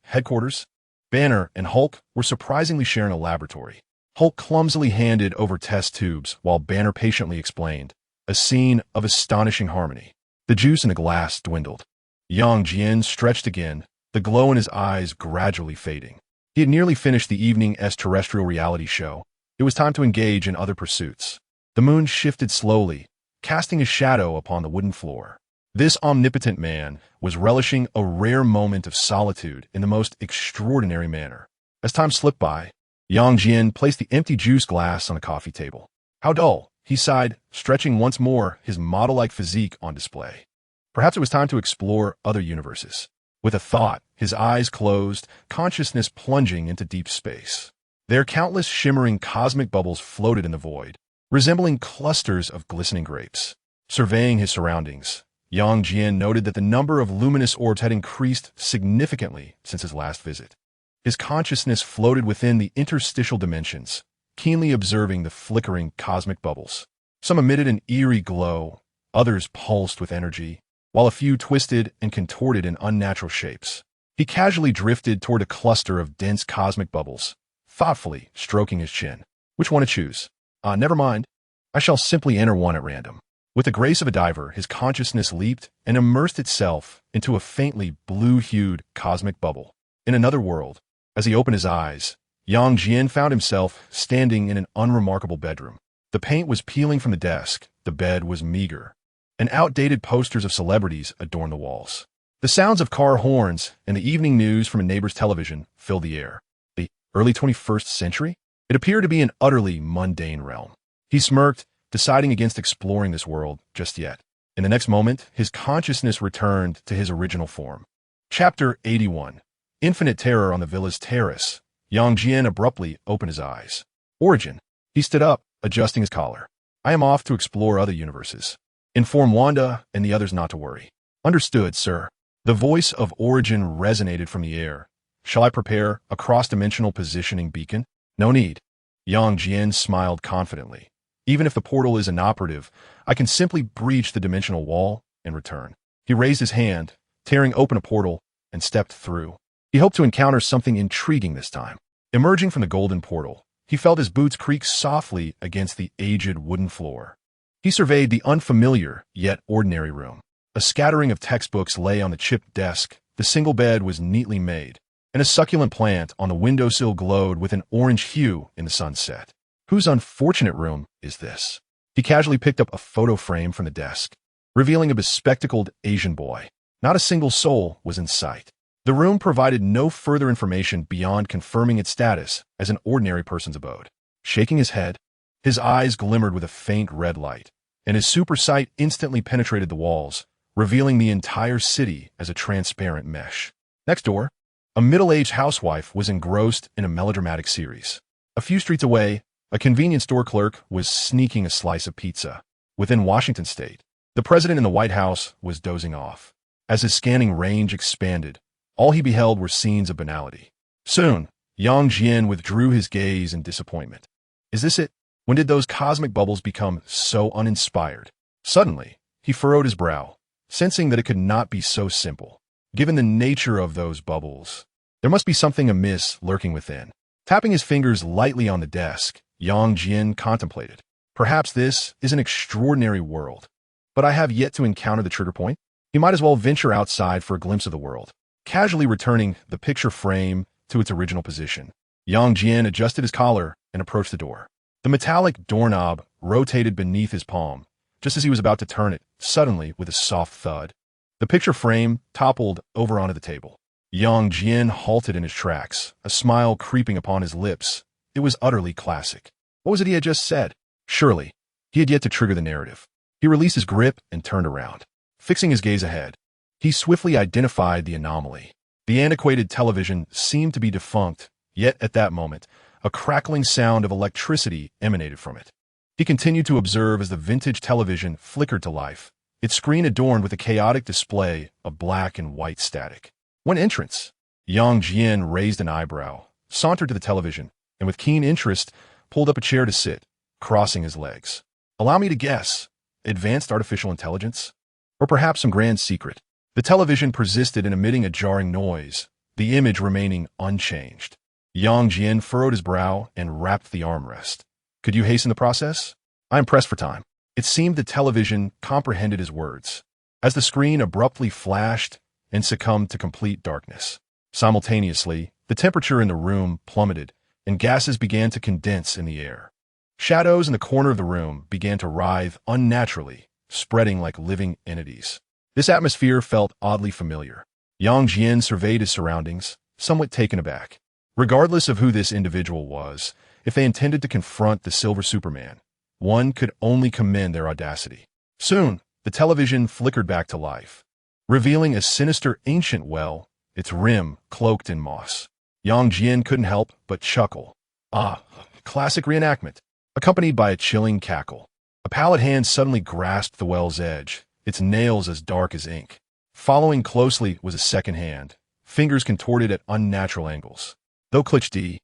headquarters, Banner and Hulk were surprisingly sharing a laboratory. Hulk clumsily handed over test tubes while Banner patiently explained, a scene of astonishing harmony. The juice in the glass dwindled. Jian stretched again, the glow in his eyes gradually fading. He had nearly finished the evening's terrestrial reality show. It was time to engage in other pursuits. The moon shifted slowly, casting a shadow upon the wooden floor. This omnipotent man was relishing a rare moment of solitude in the most extraordinary manner. As time slipped by, Jian placed the empty juice glass on a coffee table. How dull, he sighed, stretching once more his model-like physique on display. Perhaps it was time to explore other universes. With a thought, his eyes closed, consciousness plunging into deep space. Their countless shimmering cosmic bubbles floated in the void, resembling clusters of glistening grapes. Surveying his surroundings, Jian noted that the number of luminous orbs had increased significantly since his last visit. His consciousness floated within the interstitial dimensions, keenly observing the flickering cosmic bubbles. Some emitted an eerie glow, others pulsed with energy, while a few twisted and contorted in unnatural shapes. He casually drifted toward a cluster of dense cosmic bubbles, thoughtfully stroking his chin. Which one to choose? Never mind. I shall simply enter one at random. With the grace of a diver, his consciousness leaped and immersed itself into a faintly blue-hued cosmic bubble. In another world, as he opened his eyes, Jian found himself standing in an unremarkable bedroom. The paint was peeling from the desk, the bed was meager, and outdated posters of celebrities adorned the walls. The sounds of car horns and the evening news from a neighbor's television filled the air. The early 21st century? It appeared to be an utterly mundane realm. He smirked, deciding against exploring this world just yet. In the next moment, his consciousness returned to his original form. Chapter 81. Infinite Terror on the Villa's Terrace. Jian abruptly opened his eyes. Origin. He stood up, adjusting his collar. I am off to explore other universes. Inform Wanda and the others not to worry. Understood, sir. The voice of Origin resonated from the air. Shall I prepare a cross-dimensional positioning beacon? No need. Jian smiled confidently. Even if the portal is inoperative, I can simply breach the dimensional wall and return. He raised his hand, tearing open a portal, and stepped through. He hoped to encounter something intriguing this time. Emerging from the golden portal, he felt his boots creak softly against the aged wooden floor. He surveyed the unfamiliar, yet ordinary room. A scattering of textbooks lay on the chipped desk, the single bed was neatly made, and a succulent plant on the windowsill glowed with an orange hue in the sunset. Whose unfortunate room is this? He casually picked up a photo frame from the desk, revealing a bespectacled Asian boy. Not a single soul was in sight. The room provided no further information beyond confirming its status as an ordinary person's abode. Shaking his head, his eyes glimmered with a faint red light, and his super sight instantly penetrated the walls, revealing the entire city as a transparent mesh. Next door, a middle-aged housewife was engrossed in a melodramatic series. A few streets away, a convenience store clerk was sneaking a slice of pizza. Within Washington state, the president in the White House was dozing off. As his scanning range expanded, all he beheld were scenes of banality. Soon, Jian withdrew his gaze in disappointment. Is this it? When did those cosmic bubbles become so uninspired? Suddenly, he furrowed his brow, sensing that it could not be so simple. Given the nature of those bubbles, there must be something amiss lurking within. Tapping his fingers lightly on the desk, Jian contemplated. Perhaps this is an extraordinary world, but I have yet to encounter the trigger point. He might as well venture outside for a glimpse of the world. Casually returning the picture frame to its original position, Jian adjusted his collar and approached the door. The metallic doorknob rotated beneath his palm, just as he was about to turn it, suddenly with a soft thud. The picture frame toppled over onto the table. Jian halted in his tracks, a smile creeping upon his lips. It was utterly classic. What was it he had just said? Surely, he had yet to trigger the narrative. He released his grip and turned around. Fixing his gaze ahead, he swiftly identified the anomaly. The antiquated television seemed to be defunct, yet at that moment, a crackling sound of electricity emanated from it. He continued to observe as the vintage television flickered to life, its screen adorned with a chaotic display of black and white static. One entrance. Jian raised an eyebrow, sauntered to the television, and with keen interest, pulled up a chair to sit, crossing his legs. Allow me to guess. Advanced artificial intelligence? Or perhaps some grand secret? The television persisted in emitting a jarring noise, the image remaining unchanged. Jian furrowed his brow and rapped the armrest. Could you hasten the process? I am pressed for time. It seemed the television comprehended his words, as the screen abruptly flashed and succumbed to complete darkness. Simultaneously, the temperature in the room plummeted, and gases began to condense in the air. Shadows in the corner of the room began to writhe unnaturally, spreading like living entities. This atmosphere felt oddly familiar. Jian surveyed his surroundings, somewhat taken aback. Regardless of who this individual was, if they intended to confront the Silver Superman, one could only commend their audacity. Soon, the television flickered back to life, revealing a sinister ancient well, its rim cloaked in moss. Jian couldn't help but chuckle. Ah, classic reenactment, accompanied by a chilling cackle. A pallid hand suddenly grasped the well's edge, its nails as dark as ink. Following closely was a second hand, fingers contorted at unnatural angles. Though clutched, it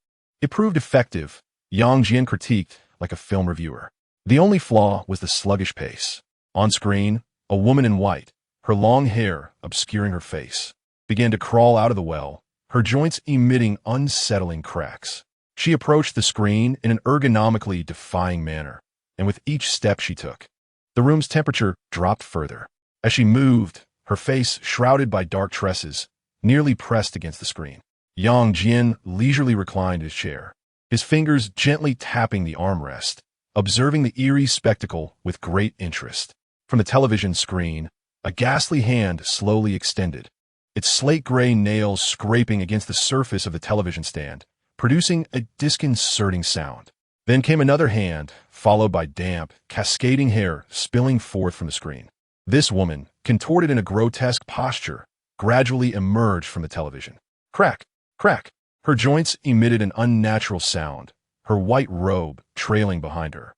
proved effective, Jian critiqued like a film reviewer. The only flaw was the sluggish pace. On screen, a woman in white, her long hair obscuring her face, began to crawl out of the well, her joints emitting unsettling cracks. She approached the screen in an ergonomically defying manner, and with each step she took, the room's temperature dropped further. As she moved, her face shrouded by dark tresses, nearly pressed against the screen. Jian leisurely reclined in his chair, his fingers gently tapping the armrest, observing the eerie spectacle with great interest. From the television screen, a ghastly hand slowly extended, its slate-gray nails scraping against the surface of the television stand, producing a disconcerting sound. Then came another hand, followed by damp, cascading hair spilling forth from the screen. This woman, contorted in a grotesque posture, gradually emerged from the television. Crack, crack. Her joints emitted an unnatural sound, her white robe trailing behind her,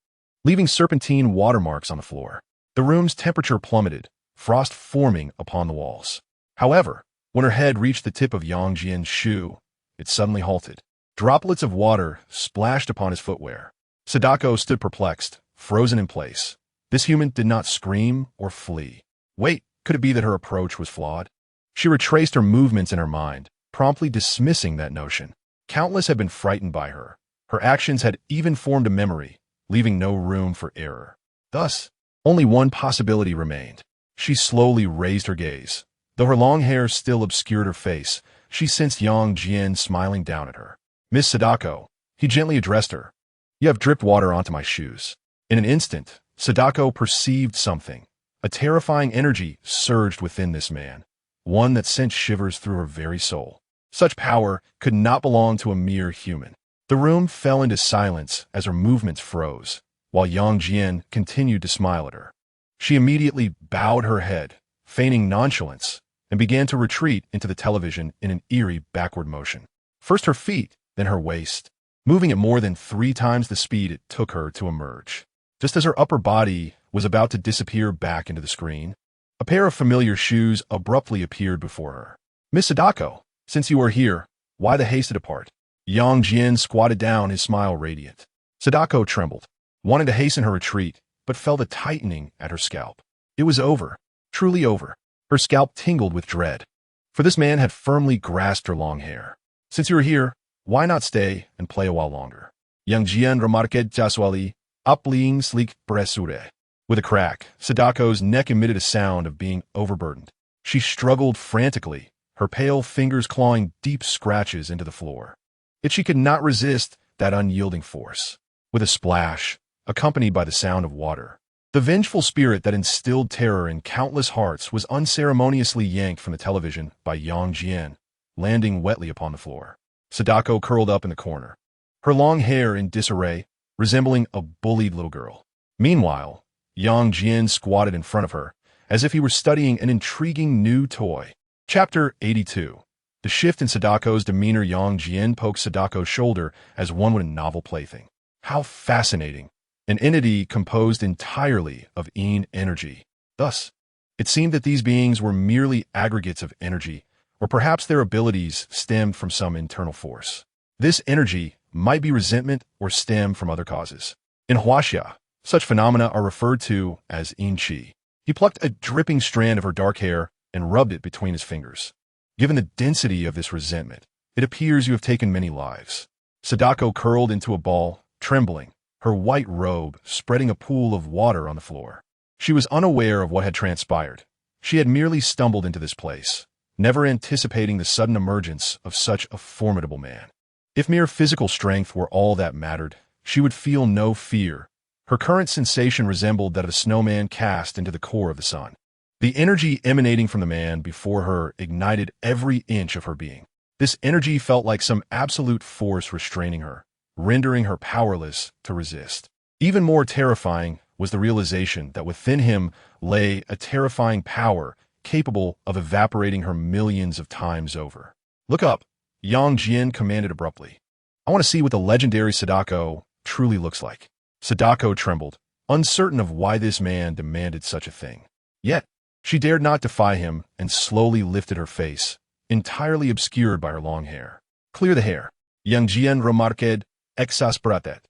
leaving serpentine watermarks on the floor. The room's temperature plummeted, frost forming upon the walls. However, when her head reached the tip of Jian's shoe, it suddenly halted. Droplets of water splashed upon his footwear. Sadako stood perplexed, frozen in place. This human did not scream or flee. Wait, could it be that her approach was flawed? She retraced her movements in her mind, promptly dismissing that notion. Countless had been frightened by her. Her actions had even formed a memory, leaving no room for error. Thus, only one possibility remained. She slowly raised her gaze. Though her long hair still obscured her face, she sensed Jian smiling down at her. Miss Sadako, he gently addressed her. You have dripped water onto my shoes. In an instant, Sadako perceived something. A terrifying energy surged within this man, one that sent shivers through her very soul. Such power could not belong to a mere human. The room fell into silence as her movements froze, while Jian continued to smile at her. She immediately bowed her head, feigning nonchalance, and began to retreat into the television in an eerie backward motion. First her feet, then her waist, moving at more than 3 times the speed it took her to emerge. Just as her upper body was about to disappear back into the screen, a pair of familiar shoes abruptly appeared before her. Miss Sadako, since you are here, why the haste to depart? Jian squatted down, his smile radiant. Sadako trembled, wanting to hasten her retreat, but felt a tightening at her scalp. It was over. Truly over. Her scalp tingled with dread. For this man had firmly grasped her long hair. Since you are here, why not stay and play a while longer? Young Jian remarqued casually, applying sleek pressure. With a crack, Sadako's neck emitted a sound of being overburdened. She struggled frantically, her pale fingers clawing deep scratches into the floor. Yet she could not resist that unyielding force. With a splash, accompanied by the sound of water, the vengeful spirit that instilled terror in countless hearts was unceremoniously yanked from the television by Yang Jian, landing wetly upon the floor. Sadako curled up in the corner, her long hair in disarray, resembling a bullied little girl. Meanwhile, Yang Jian squatted in front of her, as if he were studying an intriguing new toy. Chapter 82. The shift in Sadako's demeanor. Yang Jian poked Sadako's shoulder as one would a novel plaything. How fascinating. An entity composed entirely of yin energy. Thus, it seemed that these beings were merely aggregates of energy, or perhaps their abilities stemmed from some internal force. This energy might be resentment or stem from other causes. In Huaxia, such phenomena are referred to as yin qi. He plucked a dripping strand of her dark hair and rubbed it between his fingers. Given the density of this resentment, it appears you have taken many lives. Sadako curled into a ball, trembling, her white robe spreading a pool of water on the floor. She was unaware of what had transpired. She had merely stumbled into this place, never anticipating the sudden emergence of such a formidable man. If mere physical strength were all that mattered, she would feel no fear. Her current sensation resembled that of a snowman cast into the core of the sun. The energy emanating from the man before her ignited every inch of her being. This energy felt like some absolute force restraining her, rendering her powerless to resist. Even more terrifying was the realization that within him lay a terrifying power capable of evaporating her millions of times over. "Look up," Yang Jian commanded abruptly. "I want to see what the legendary Sadako truly looks like." Sadako trembled, uncertain of why this man demanded such a thing. Yet, she dared not defy him and slowly lifted her face, entirely obscured by her long hair. "Clear the hair," Young Jian remarqued, exasperated.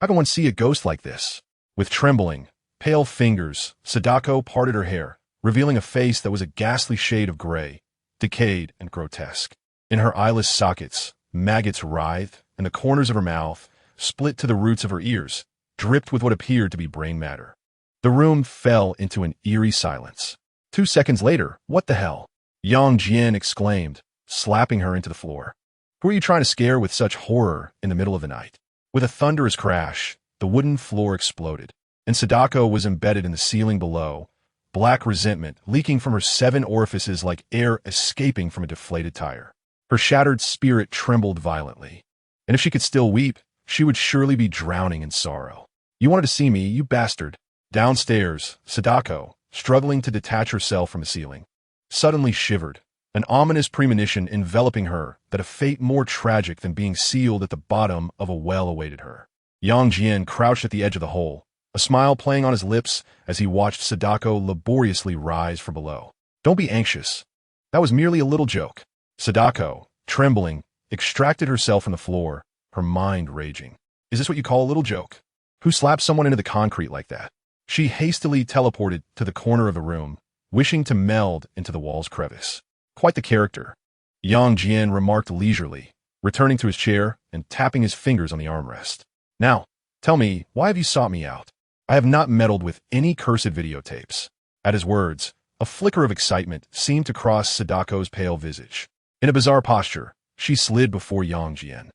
"How can one see a ghost like this?" With trembling, pale fingers, Sadako parted her hair, revealing a face that was a ghastly shade of gray, decayed and grotesque. In her eyeless sockets, maggots writhed, and the corners of her mouth, split to the roots of her ears, dripped with what appeared to be brain matter. The room fell into an eerie silence. 2 seconds later, "What the hell?" Yang Jian exclaimed, slapping her into the floor. "Who are you trying to scare with such horror in the middle of the night?" With a thunderous crash, the wooden floor exploded, and Sadako was embedded in the ceiling below, black resentment leaking from her 7 orifices like air escaping from a deflated tire. Her shattered spirit trembled violently, and if she could still weep, she would surely be drowning in sorrow. "You wanted to see me, you bastard." Downstairs, Sadako, struggling to detach herself from the ceiling, suddenly shivered, an ominous premonition enveloping her that a fate more tragic than being sealed at the bottom of a well awaited her. Yang Jian crouched at the edge of the hole, a smile playing on his lips as he watched Sadako laboriously rise from below. "Don't be anxious. That was merely a little joke." Sadako, trembling, extracted herself from the floor, her mind raging. "Is this what you call a little joke? Who slapped someone into the concrete like that?" She hastily teleported to the corner of the room, wishing to meld into the wall's crevice. "Quite the character," Yang Jian remarked leisurely, returning to his chair and tapping his fingers on the armrest. "Now, tell me, why have you sought me out? I have not meddled with any cursed videotapes." At his words, a flicker of excitement seemed to cross Sadako's pale visage. In a bizarre posture, she slid before Yang Jian,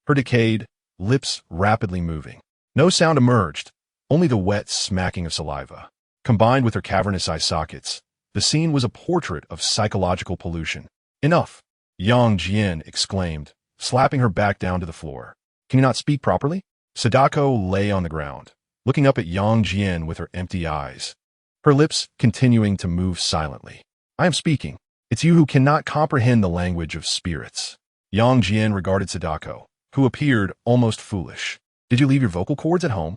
her decayed lips rapidly moving. No sound emerged, only the wet smacking of saliva. Combined with her cavernous eye sockets, the scene was a portrait of psychological pollution. "Enough," Yang Jian exclaimed, slapping her back down to the floor. "Can you not speak properly?" Sadako lay on the ground, looking up at Yang Jian with her empty eyes, her lips continuing to move silently. "I am speaking. It's you who cannot comprehend the language of spirits." Yang Jian regarded Sadako, who appeared almost foolish. "Did you leave your vocal cords at home?"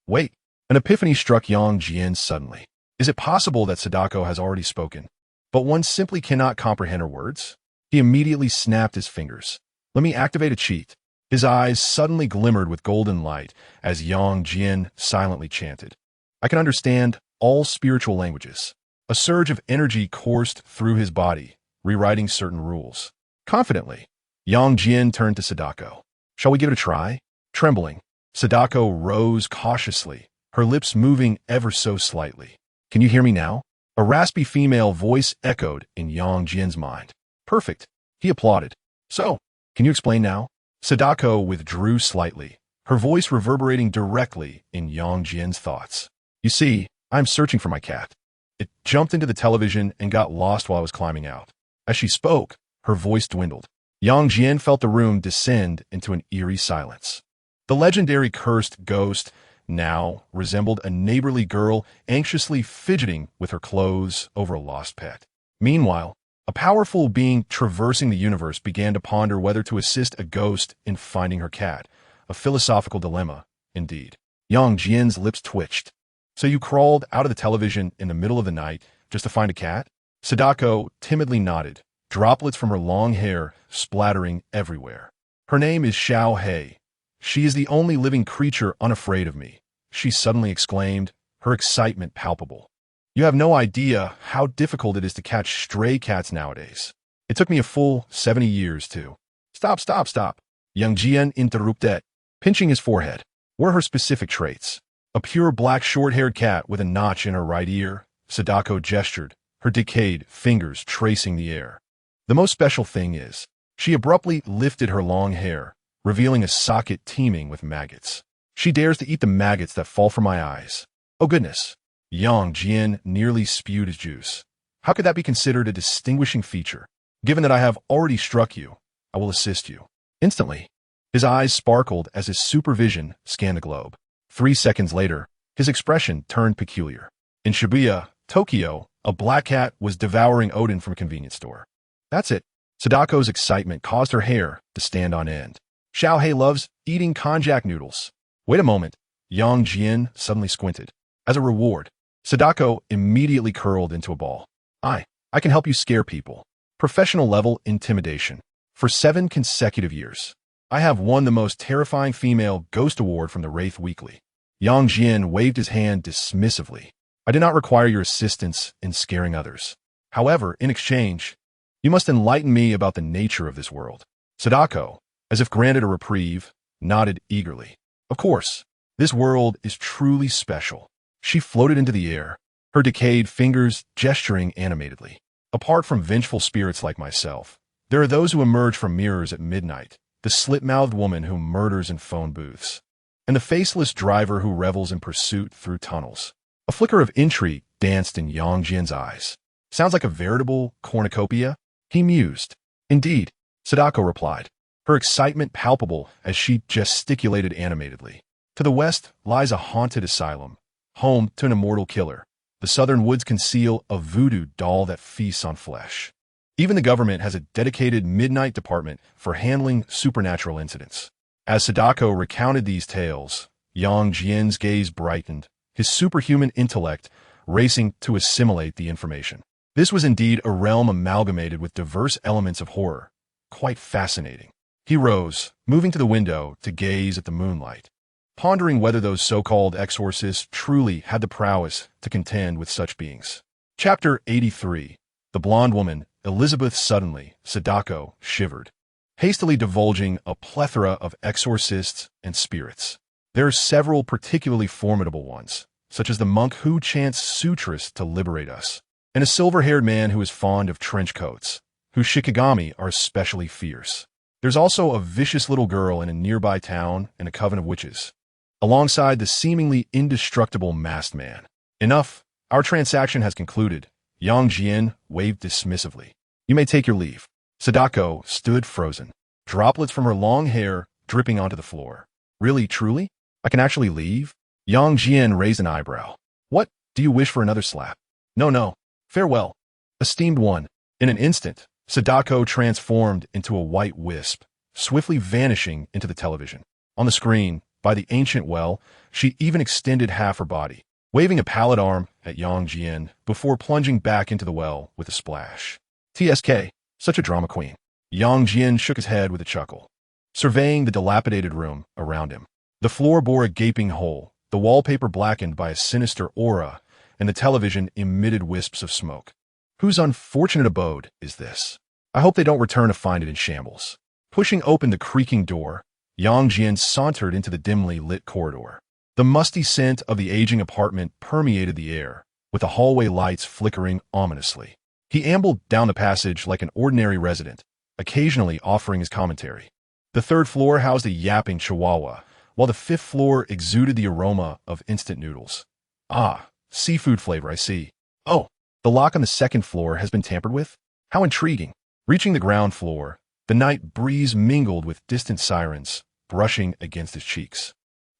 Wait. An epiphany struck Yang Jian suddenly. Is it possible that Sadako has already spoken, but one simply cannot comprehend her words? He immediately snapped his fingers. "Let me activate a cheat." His eyes suddenly glimmered with golden light as Yang Jian silently chanted. I can understand all spiritual languages. A surge of energy coursed through his body, rewriting certain rules. Confidently, Jian turned to Sadako. Shall we give it a try? Trembling, Sadako rose cautiously, her lips moving ever so slightly. Can you hear me now? A raspy female voice echoed in Jian's mind. Perfect, he applauded. So, can you explain now? Sadako withdrew slightly, her voice reverberating directly in Jian's thoughts. You see, I'm searching for my cat. It jumped into the television and got lost while I was climbing out. As she spoke, her voice dwindled. Jian felt the room descend into an eerie silence. The legendary cursed ghost now resembled a neighborly girl anxiously fidgeting with her clothes over a lost pet. Meanwhile, a powerful being traversing the universe began to ponder whether to assist a ghost in finding her cat. A philosophical dilemma, indeed. Jian's lips twitched. So you crawled out of the television in the middle of the night just to find a cat? Sadako timidly nodded, droplets from her long hair splattering everywhere. Her name is S.H.I.E.L.D. She is the only living creature unafraid of me, she suddenly exclaimed, her excitement palpable. You have no idea how difficult it is to catch stray cats nowadays. It took me a full 70 years to. Stop. Jian interrupted, pinching his forehead. What are her specific traits? A pure black short-haired cat with a notch in her right ear, Sadako gestured, her decayed fingers tracing the air. The most special thing is, she abruptly lifted her long hair, revealing a socket teeming with maggots. She dares to eat the maggots that fall from my eyes. Oh goodness. Jian nearly spewed his juice. How could that be considered a distinguishing feature? Given that I have already struck you, I will assist you. Instantly, his eyes sparkled as his supervision scanned the globe. 3 seconds later, his expression turned peculiar. In Shibuya, Tokyo, a black cat was devouring Odin from a convenience store. That's it. Sadako's excitement caused her hair to stand on end. S.H.I.E.L.D. loves eating konjac noodles. Wait a moment. Jian suddenly squinted. As a reward, Sadako immediately curled into a ball. I can help you scare people. Professional level intimidation. For 7 consecutive years, I have won the most terrifying female ghost award from the Wraith Weekly. Jian waved his hand dismissively. I do not require your assistance in scaring others. However, in exchange, you must enlighten me about the nature of this world. Sadako, as if granted a reprieve, nodded eagerly. Of course, this world is truly special. She floated into the air, her decayed fingers gesturing animatedly. Apart from vengeful spirits like myself, there are those who emerge from mirrors at midnight, the slit-mouthed woman who murders in phone booths, and the faceless driver who revels in pursuit through tunnels. A flicker of intrigue danced in Jian's eyes. Sounds like a veritable cornucopia, he mused. Indeed, Sadako replied, her excitement palpable as she gesticulated animatedly. To the west lies a haunted asylum, home to an immortal killer. The southern woods conceal a voodoo doll that feasts on flesh. Even the government has a dedicated midnight department for handling supernatural incidents. As Sadako recounted these tales, Jian's gaze brightened, his superhuman intellect racing to assimilate the information. This was indeed a realm amalgamated with diverse elements of horror. Quite fascinating. He rose, moving to the window to gaze at the moonlight, pondering whether those so-called exorcists truly had the prowess to contend with such beings. Chapter 83. The blonde woman, Elizabeth. Suddenly, Sadako shivered, hastily divulging a plethora of exorcists and spirits. There are several particularly formidable ones, such as the monk who chants sutras to liberate us, and a silver-haired man who is fond of trench coats, whose shikigami are especially fierce. There's also a vicious little girl in a nearby town and a coven of witches, alongside the seemingly indestructible masked man. Enough, our transaction has concluded. Jian waved dismissively. You may take your leave. Sadako stood frozen, droplets from her long hair dripping onto the floor. Really, truly? I can actually leave? Jian raised an eyebrow. What, do you wish for another slap? No. Farewell. Esteemed one. In an instant, Sadako transformed into a white wisp, swiftly vanishing into the television. On the screen, by the ancient well, she even extended half her body, waving a pallid arm at Jian before plunging back into the well with a splash. TSK, such a drama queen. Jian shook his head with a chuckle, surveying the dilapidated room around him. The floor bore a gaping hole, the the wallpaper blackened by a sinister aura, and the television emitted wisps of smoke. Whose unfortunate abode is this? I hope they don't return to find it in shambles. Pushing open the creaking door, Jian sauntered into the dimly lit corridor. The musty scent of the aging apartment permeated the air, with the hallway lights flickering ominously. He ambled down the passage like an ordinary resident, occasionally offering his commentary. The third floor housed a yapping chihuahua, while the fifth floor exuded the aroma of instant noodles. Ah, seafood flavor, I see. Oh, the lock on the second floor has been tampered with? How intriguing. Reaching the ground floor, the night breeze mingled with distant sirens, brushing against his cheeks.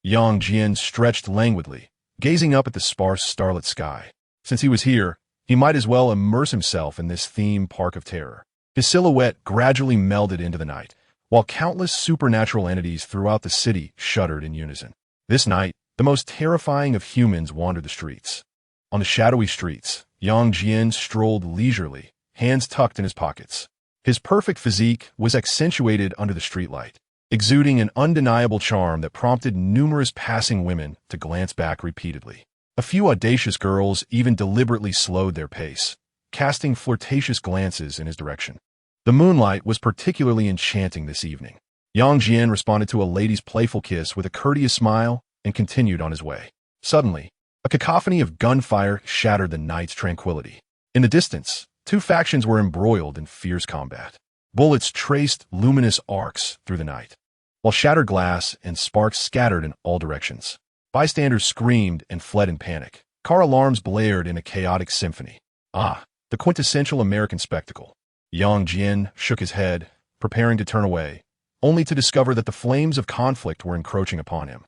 Jian stretched languidly, gazing up at the sparse starlit sky. Since he was here, he might as well immerse himself in this theme park of terror. His silhouette gradually melded into the night, while countless supernatural entities throughout the city shuddered in unison. This night, the most terrifying of humans wandered the streets. On the shadowy streets, Jian strolled leisurely, hands tucked in his pockets. His perfect physique was accentuated under the streetlight, exuding an undeniable charm that prompted numerous passing women to glance back repeatedly. A few audacious girls even deliberately slowed their pace, casting flirtatious glances in his direction. The moonlight was particularly enchanting this evening. Jian responded to a lady's playful kiss with a courteous smile and continued on his way. Suddenly, a cacophony of gunfire shattered the night's tranquility. In the distance, two factions were embroiled in fierce combat. Bullets traced luminous arcs through the night, while shattered glass and sparks scattered in all directions. Bystanders screamed and fled in panic. Car alarms blared in a chaotic symphony. Ah, the quintessential American spectacle. Jian shook his head, preparing to turn away, only to discover that the flames of conflict were encroaching upon him.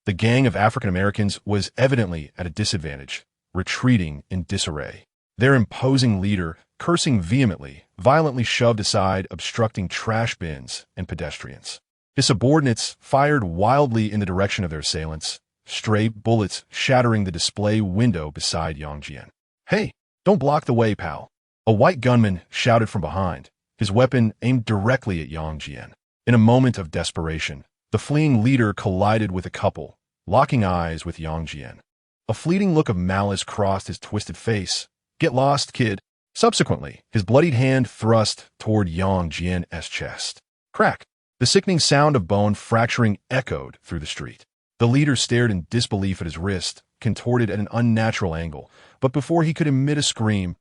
The gang of African Americans was evidently at a disadvantage, retreating in disarray. Their imposing leader, cursing vehemently, violently shoved aside obstructing trash bins and pedestrians. His subordinates fired wildly in the direction of their assailants, stray bullets shattering the display window beside Jian. "Hey, don't block the way, pal." A white gunman shouted from behind, his weapon aimed directly at Jian. In a moment of desperation, the fleeing leader collided with a couple, locking eyes with Jian. A fleeting look of malice crossed his twisted face. "Get lost, kid." Subsequently, his bloodied hand thrust toward Jian's chest. Crack! The sickening sound of bone fracturing echoed through the street. The leader stared in disbelief at his wrist, contorted at an unnatural angle, but before he could emit a scream,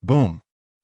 boom!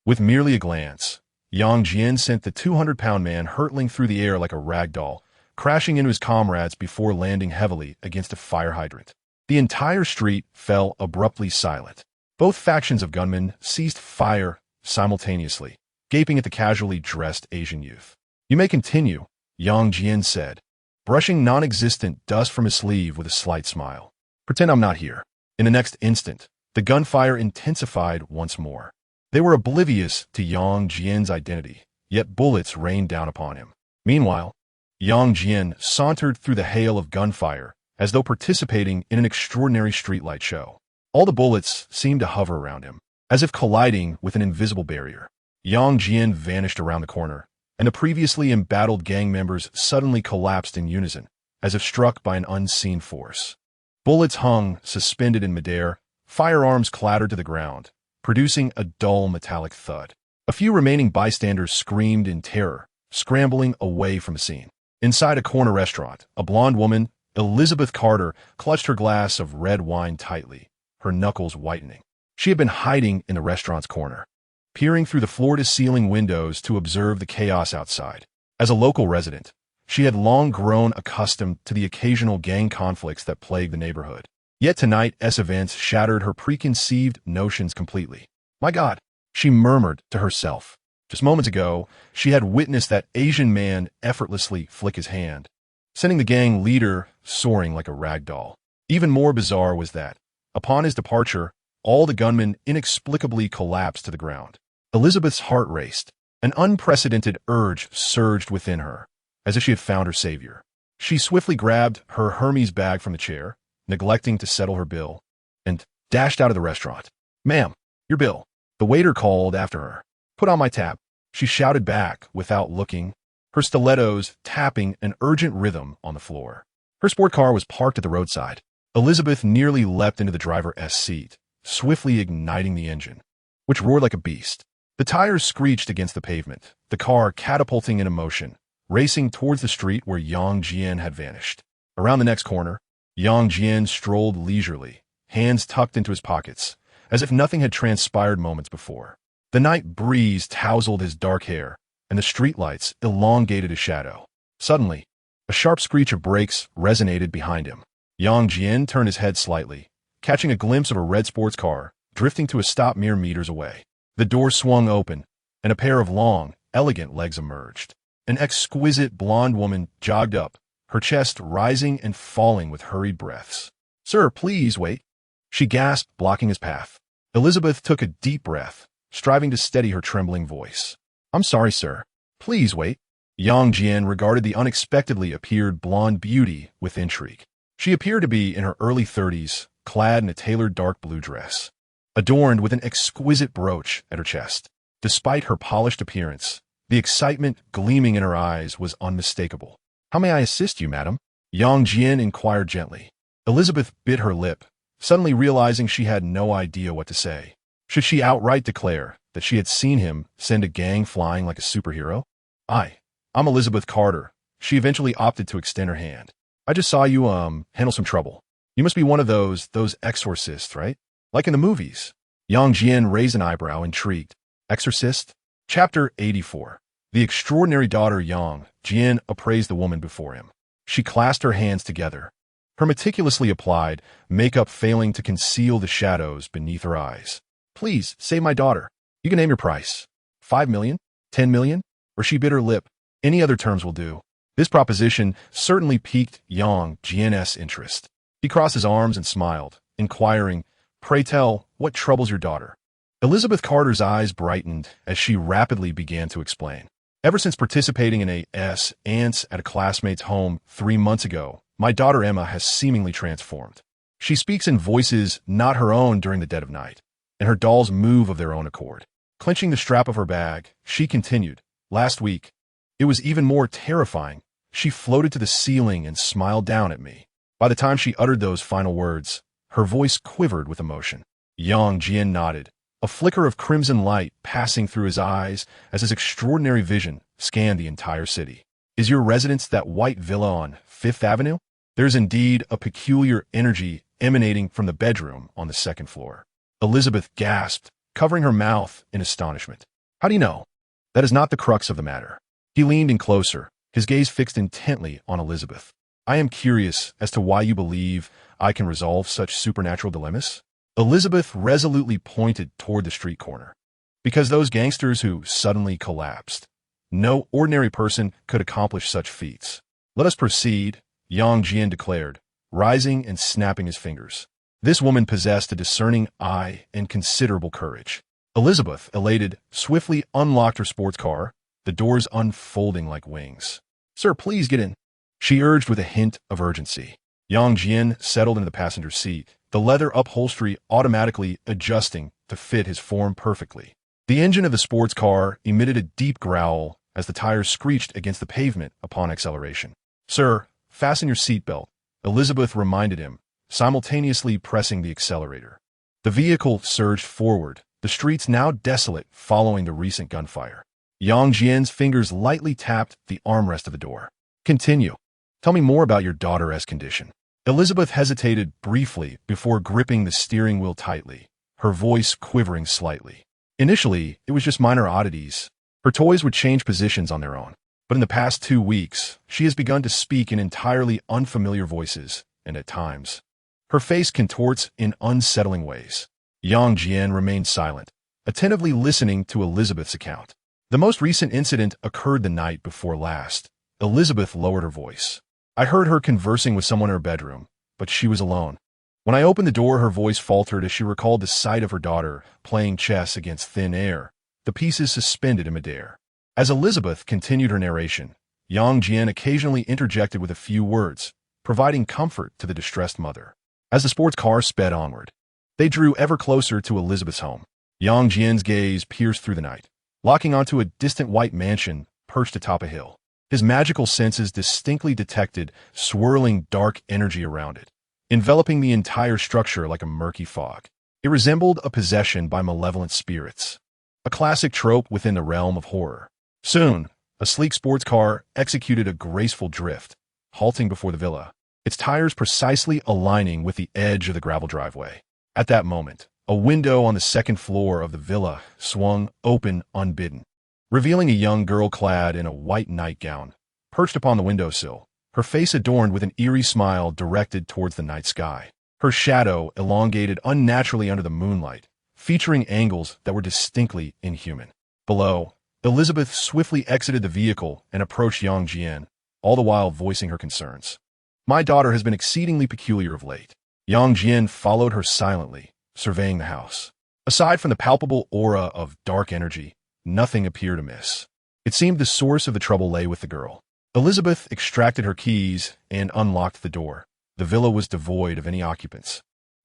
With merely a glance, Jian sent the 200-pound man hurtling through the air like a rag doll, crashing into his comrades before landing heavily against a fire hydrant. The entire street fell abruptly silent. Both factions of gunmen ceased fire simultaneously, gaping at the casually dressed Asian youth. "You may continue," Jian said, brushing non-existent dust from his sleeve with a slight smile. "Pretend I'm not here." In the next instant, the gunfire intensified once more. They were oblivious to Jian's identity, yet bullets rained down upon him. Meanwhile, Jian sauntered through the hail of gunfire as though participating in an extraordinary streetlight show. All the bullets seemed to hover around him, as if colliding with an invisible barrier. Jian vanished around the corner, and the previously embattled gang members suddenly collapsed in unison, as if struck by an unseen force. Bullets hung suspended in midair, firearms clattered to the ground, producing a dull metallic thud. A few remaining bystanders screamed in terror, scrambling away from the scene. Inside a corner restaurant, a blonde woman, Elizabeth Carter, clutched her glass of red wine tightly, her knuckles whitening. She had been hiding in the restaurant's corner, peering through the floor-to-ceiling windows to observe the chaos outside. As a local resident, she had long grown accustomed to the occasional gang conflicts that plagued the neighborhood. Yet tonight's events shattered her preconceived notions completely. "My God," she murmured to herself. Just moments ago, she had witnessed that Asian man effortlessly flick his hand, sending the gang leader soaring like a rag doll. Even more bizarre was that, upon his departure, all the gunmen inexplicably collapsed to the ground. Elizabeth's heart raced. An unprecedented urge surged within her, as if she had found her savior. She swiftly grabbed her Hermes bag from the chair, neglecting to settle her bill, and dashed out of the restaurant. "Ma'am, your bill," the waiter called after her. "Put on my tab," she shouted back without looking, her stilettos tapping an urgent rhythm on the floor. Her sport car was parked at the roadside. Elizabeth nearly leapt into the driver's seat, swiftly igniting the engine, which roared like a beast. The tires screeched against the pavement, the car catapulting into motion, racing towards the street where Jian had vanished. Around the next corner, Jian strolled leisurely, hands tucked into his pockets, as if nothing had transpired moments before. The night breeze tousled his dark hair, and the streetlights elongated his shadow. Suddenly, a sharp screech of brakes resonated behind him. Jian turned his head slightly, catching a glimpse of a red sports car drifting to a stop mere meters away. The door swung open, and a pair of long, elegant legs emerged. An exquisite blonde woman jogged up, her chest rising and falling with hurried breaths. "Sir, please wait," she gasped, blocking his path. Elizabeth took a deep breath, striving to steady her trembling voice. "I'm sorry, sir. Please wait." Jian regarded the unexpectedly appeared blonde beauty with intrigue. She appeared to be in her early 30s, clad in a tailored dark blue dress, adorned with an exquisite brooch at her chest. Despite her polished appearance, the excitement gleaming in her eyes was unmistakable. "How may I assist you, madam?" Jian inquired gently. Elizabeth bit her lip, suddenly realizing she had no idea what to say. Should she outright declare that she had seen him send a gang flying like a superhero? I'm Elizabeth Carter." She eventually opted to extend her hand. "I just saw you, handle some trouble. You must be one of those exorcists, right? Like in the movies." Jian raised an eyebrow, intrigued. "Exorcist?" Chapter 84. The extraordinary daughter Jian appraised the woman before him. She clasped her hands together, her meticulously applied makeup failing to conceal the shadows beneath her eyes. "Please, save my daughter. You can name your price. 5 million? 10 million? Or she bit her lip. Any other terms will do." This proposition certainly piqued Jian's interest. He crossed his arms and smiled, inquiring, "Pray tell, what troubles your daughter?" Elizabeth Carter's eyes brightened as she rapidly began to explain. "Ever since participating in a ants at a classmate's home 3 months ago, my daughter Emma has seemingly transformed. She speaks in voices not her own during the dead of night, and her dolls move of their own accord." Clenching the strap of her bag, she continued, "Last week, it was even more terrifying. She floated to the ceiling and smiled down at me. By the time she uttered those final words, her voice quivered with emotion." Jian nodded, a flicker of crimson light passing through his eyes as his extraordinary vision scanned the entire city. "Is your residence that white villa on 5th Avenue? There's indeed a peculiar energy emanating from the bedroom on the 2nd floor." Elizabeth gasped, covering her mouth in astonishment. "How do you know?" "That is not the crux of the matter." He leaned in closer, his gaze fixed intently on Elizabeth. "I am curious as to why you believe I can resolve such supernatural dilemmas." Elizabeth resolutely pointed toward the street corner. "Because those gangsters who suddenly collapsed. No ordinary person could accomplish such feats." "Let us proceed," Jian declared, rising and snapping his fingers. This woman possessed a discerning eye and considerable courage. Elizabeth, elated, swiftly unlocked her sports car, the doors unfolding like wings. "Sir, please get in," she urged with a hint of urgency. Jian settled into the passenger seat, the leather upholstery automatically adjusting to fit his form perfectly. The engine of the sports car emitted a deep growl as the tires screeched against the pavement upon acceleration. "Sir, fasten your seatbelt," Elizabeth reminded him, simultaneously pressing the accelerator. The vehicle surged forward, the streets now desolate following the recent gunfire. Jian's fingers lightly tapped the armrest of the door. "Continue. Tell me more about your daughter's condition." Elizabeth hesitated briefly before gripping the steering wheel tightly, her voice quivering slightly. Initially, it was just minor oddities. Her toys would change positions on their own. But in the past 2 weeks, she has begun to speak in entirely unfamiliar voices, and at times, her face contorts in unsettling ways. Jian remained silent, attentively listening to Elizabeth's account. "The most recent incident occurred the night before last." Elizabeth lowered her voice. "I heard her conversing with someone in her bedroom, but she was alone. When I opened the door, her voice faltered as she recalled the sight of her daughter playing chess against thin air, the pieces suspended in midair." As Elizabeth continued her narration, Jian occasionally interjected with a few words, providing comfort to the distressed mother. As the sports car sped onward, they drew ever closer to Elizabeth's home. Jian's gaze pierced through the night, locking onto a distant white mansion perched atop a hill. His magical senses distinctly detected swirling dark energy around it, enveloping the entire structure like a murky fog. It resembled a possession by malevolent spirits, a classic trope within the realm of horror. Soon, a sleek sports car executed a graceful drift, halting before the villa, its tires precisely aligning with the edge of the gravel driveway. At that moment, a window on the second floor of the villa swung open unbidden, revealing a young girl clad in a white nightgown, perched upon the windowsill, her face adorned with an eerie smile directed towards the night sky. Her shadow elongated unnaturally under the moonlight, featuring angles that were distinctly inhuman. Below, Elizabeth swiftly exited the vehicle and approached young Jian, all the while voicing her concerns. My daughter has been exceedingly peculiar of late. Young Jian followed her silently, surveying the house. Aside from the palpable aura of dark energy, nothing appeared amiss. It seemed the source of the trouble lay with the girl. Elizabeth extracted her keys and unlocked the door. The villa was devoid of any occupants.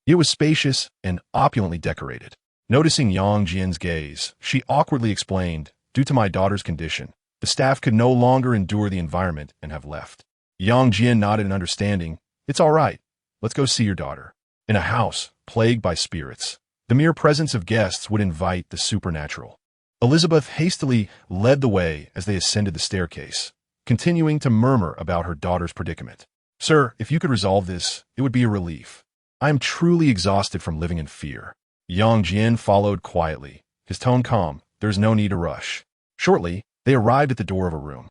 It was spacious and opulently decorated. Noticing Yang Jian's gaze, she awkwardly explained, due to my daughter's condition, the staff could no longer endure the environment and have left. Yang Jian nodded in understanding. It's all right. Let's go see your daughter. In a house plagued by spirits, the mere presence of guests would invite the supernatural. Elizabeth hastily led the way as they ascended the staircase, continuing to murmur about her daughter's predicament. Sir, if you could resolve this, it would be a relief. I am truly exhausted from living in fear. Yang Jian followed quietly, his tone calm. There's no need to rush. Shortly, they arrived at the door of a room.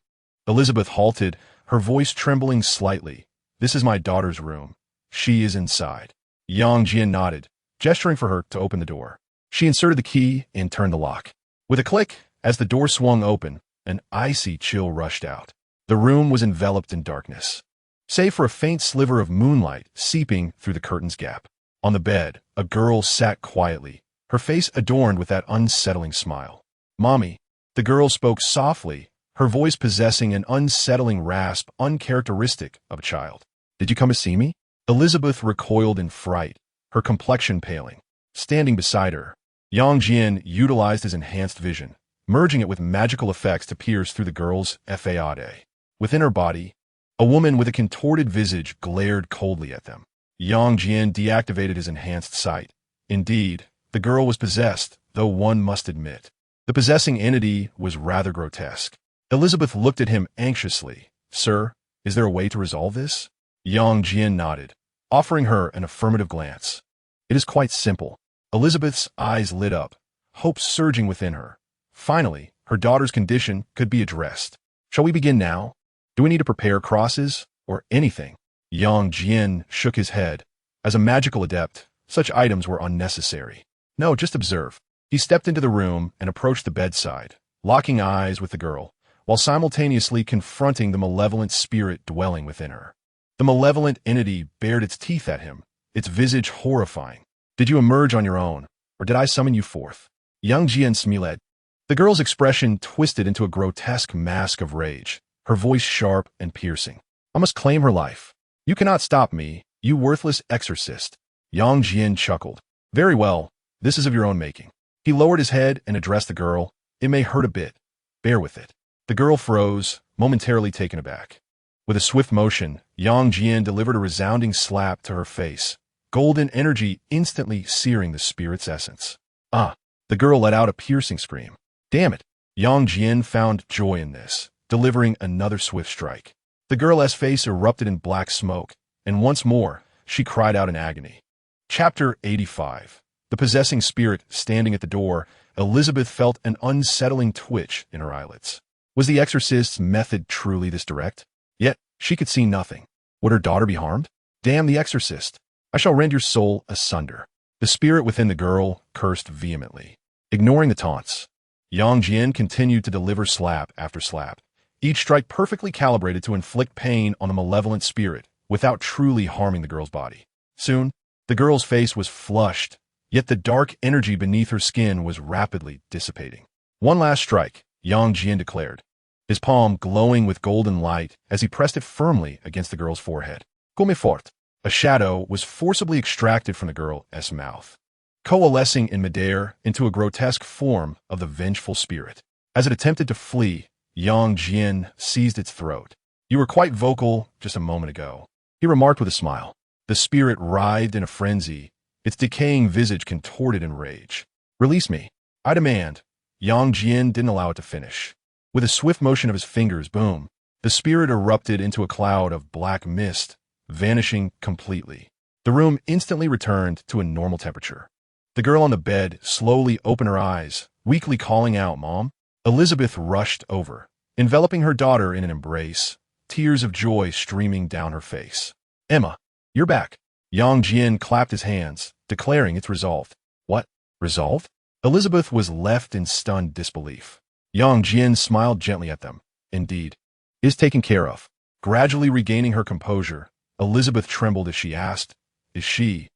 Elizabeth halted, her voice trembling slightly. This is my daughter's room. She is inside. Yang Jian nodded, gesturing for her to open the door. She inserted the key and turned the lock. With a click, as the door swung open, an icy chill rushed out. The room was enveloped in darkness, save for a faint sliver of moonlight seeping through the curtain's gap. On the bed, a girl sat quietly, her face adorned with that unsettling smile. Mommy, the girl spoke softly, her voice possessing an unsettling rasp uncharacteristic of a child. Did you come to see me? Elizabeth recoiled in fright, her complexion paling. Standing beside her, Yang Jian utilized his enhanced vision, merging it with magical effects to pierce through the girl's S.H.I.E.L.D. Within her body, a woman with a contorted visage glared coldly at them. Yang Jian deactivated his enhanced sight. Indeed, the girl was possessed, though one must admit, the possessing entity was rather grotesque. Elizabeth looked at him anxiously. Sir, is there a way to resolve this? Yang Jian nodded, offering her an affirmative glance. It is quite simple. Elizabeth's eyes lit up, hope surging within her. Finally, her daughter's condition could be addressed. Shall we begin now? Do we need to prepare crosses, or anything? Yang Jian shook his head. As a magical adept, such items were unnecessary. No, just observe. He stepped into the room and approached the bedside, locking eyes with the girl, while simultaneously confronting the malevolent spirit dwelling within her. The malevolent entity bared its teeth at him, its visage horrifying. Did you emerge on your own, or did I summon you forth? Yang Jian smiled. The girl's expression twisted into a grotesque mask of rage, her voice sharp and piercing. I must claim her life. You cannot stop me, you worthless exorcist. Yang Jian chuckled. Very well, this is of your own making. He lowered his head and addressed the girl. It may hurt a bit. Bear with it. The girl froze, momentarily taken aback. With a swift motion, Yang Jian delivered a resounding slap to her face, golden energy instantly searing the spirit's essence. Ah! The girl let out a piercing scream. Damn it! Yang Jian found joy in this, delivering another swift strike. The girl's face erupted in black smoke, and once more, she cried out in agony. Chapter 85. The possessing spirit standing at the door, Elizabeth felt an unsettling twitch in her eyelids. Was the exorcist's method truly this direct? Yet, she could see nothing. Would her daughter be harmed? Damn the exorcist! I shall rend your soul asunder. The spirit within the girl cursed vehemently. Ignoring the taunts, Yang Jian continued to deliver slap after slap, each strike perfectly calibrated to inflict pain on the malevolent spirit without truly harming the girl's body. Soon, the girl's face was flushed, yet the dark energy beneath her skin was rapidly dissipating. One last strike, Yang Jian declared, his palm glowing with golden light as he pressed it firmly against the girl's forehead. Come fort. A shadow was forcibly extracted from the girl's mouth, coalescing in midair into a grotesque form of the vengeful spirit. As it attempted to flee, Yang Jian seized its throat. You were quite vocal just a moment ago, he remarked with a smile. The spirit writhed in a frenzy, its decaying visage contorted in rage. Release me, I demand. Jian didn't allow it to finish. With a swift motion of his fingers, boom, the spirit erupted into a cloud of black mist, vanishing completely. The room instantly returned to a normal temperature. The girl on the bed slowly opened her eyes, weakly calling out, "Mom?" Elizabeth rushed over, enveloping her daughter in an embrace, tears of joy streaming down her face. "Emma, you're back." Jian clapped his hands, declaring it's resolved. "What? Resolved?" Elizabeth was left in stunned disbelief. Jian smiled gently at them. "Indeed. Is taken care of." Gradually regaining her composure, Elizabeth trembled as she asked, Is she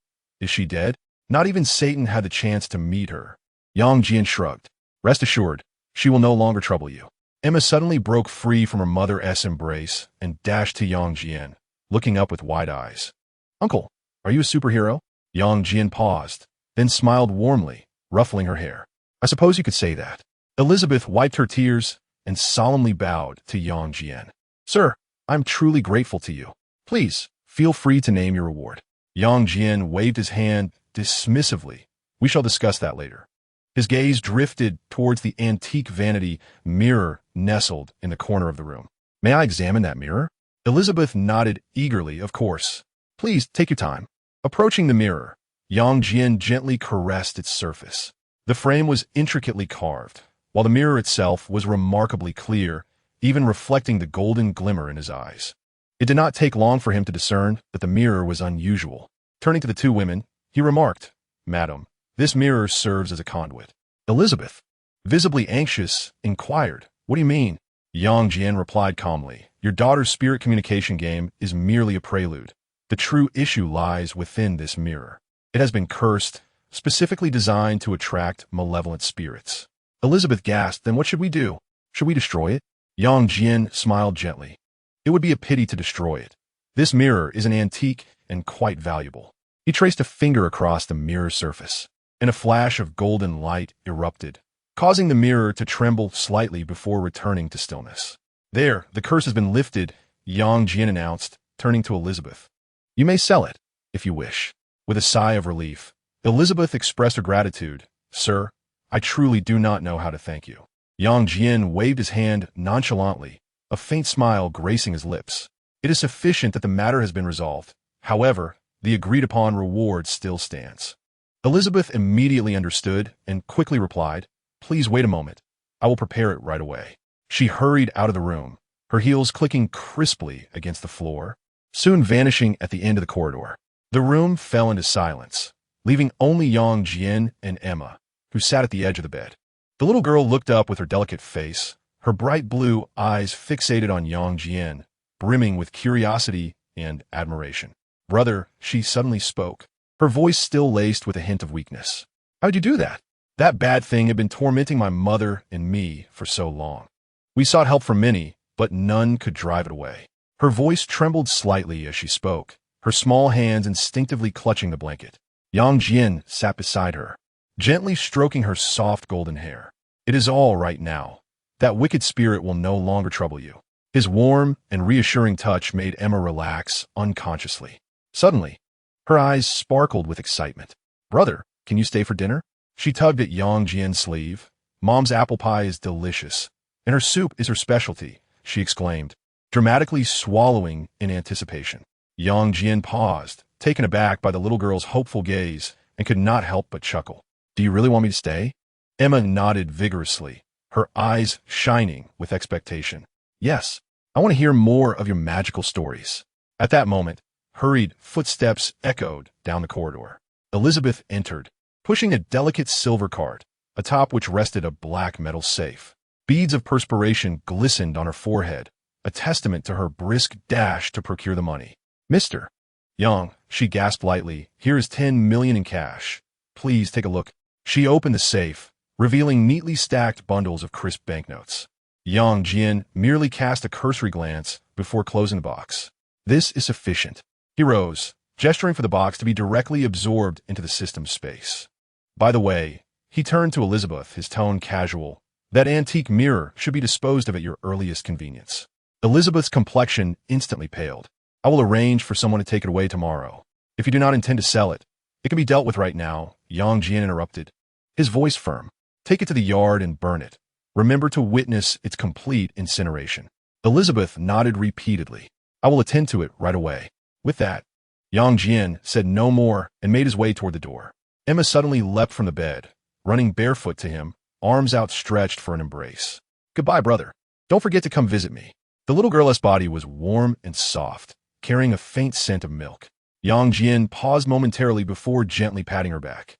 dead?" Not even Satan had the chance to meet her. Jian shrugged. "Rest assured, she will no longer trouble you." Emma suddenly broke free from her mother's embrace and dashed to Jian, looking up with wide eyes. "Uncle, are you a superhero?" Jian paused, then smiled warmly, ruffling her hair. "I suppose you could say that." Elizabeth wiped her tears and solemnly bowed to Jian. "Sir, I'm truly grateful to you. Please, feel free to name your reward." Jian waved his hand dismissively. "We shall discuss that later." His gaze drifted towards the antique vanity mirror nestled in the corner of the room. "May I examine that mirror?" Elizabeth nodded eagerly, "Of course. Please, take your time." Approaching the mirror, Jian gently caressed its surface. The frame was intricately carved, while the mirror itself was remarkably clear, even reflecting the golden glimmer in his eyes. It did not take long for him to discern that the mirror was unusual. Turning to the two women, he remarked, "Madam, this mirror serves as a conduit." Elizabeth, visibly anxious, inquired, "What do you mean?" Jian replied calmly, "Your daughter's spirit communication game is merely a prelude. The true issue lies within this mirror. It has been cursed, specifically designed to attract malevolent spirits." Elizabeth gasped, "Then what should we do? Should we destroy it?" Jian smiled gently. "It would be a pity to destroy it. This mirror is an antique and quite valuable." He traced a finger across the mirror's surface, and a flash of golden light erupted, causing the mirror to tremble slightly before returning to stillness. "There, the curse has been lifted," Jian announced, turning to Elizabeth. "You may sell it, if you wish." With a sigh of relief, Elizabeth expressed her gratitude. "Sir, I truly do not know how to thank you." Jian waved his hand nonchalantly, a faint smile gracing his lips. "It is sufficient that the matter has been resolved. However, the agreed-upon reward still stands." Elizabeth immediately understood and quickly replied, "Please wait a moment. I will prepare it right away." She hurried out of the room, her heels clicking crisply against the floor, soon vanishing at the end of the corridor. The room fell into silence, leaving only Jian and Emma, who sat at the edge of the bed. The little girl looked up with her delicate face, her bright blue eyes fixated on Jian, brimming with curiosity and admiration. "Brother," she suddenly spoke, her voice still laced with a hint of weakness. "How'd you do that? That bad thing had been tormenting my mother and me for so long. We sought help from many, but none could drive it away." Her voice trembled slightly as she spoke, her small hands instinctively clutching the blanket. Jian sat beside her, gently stroking her soft golden hair. "It is all right now. That wicked spirit will no longer trouble you." His warm and reassuring touch made Emma relax unconsciously. Suddenly, her eyes sparkled with excitement. "Brother, can you stay for dinner?" She tugged at Jian's sleeve. "Mom's apple pie is delicious, and her soup is her specialty," she exclaimed, dramatically swallowing in anticipation. Jian paused, taken aback by the little girl's hopeful gaze, and could not help but chuckle. "Do you really want me to stay?" Emma nodded vigorously, her eyes shining with expectation. "Yes, I want to hear more of your magical stories." At that moment, hurried footsteps echoed down the corridor. Elizabeth entered, pushing a delicate silver cart, atop which rested a black metal safe. Beads of perspiration glistened on her forehead, a testament to her brisk dash to procure the money. "Mr. Young," she gasped lightly, "here is 10 million in cash. Please take a look." She opened the safe, revealing neatly stacked bundles of crisp banknotes. Jian merely cast a cursory glance before closing the box. "This is sufficient." He rose, gesturing for the box to be directly absorbed into the system's space. "By the way," he turned to Elizabeth, his tone casual, "that antique mirror should be disposed of at your earliest convenience." Elizabeth's complexion instantly paled. "I will arrange for someone to take it away tomorrow." If you do not intend to sell it, it can be dealt with right now, Yang Jian interrupted, his voice firm. Take it to the yard and burn it. Remember to witness its complete incineration. Elizabeth nodded repeatedly. I will attend to it right away. With that, Yang Jian said no more and made his way toward the door. Emma suddenly leapt from the bed, running barefoot to him, arms outstretched for an embrace. Goodbye, brother. Don't forget to come visit me. The little girl's body was warm and soft, carrying a faint scent of milk. Yang Jian paused momentarily before gently patting her back.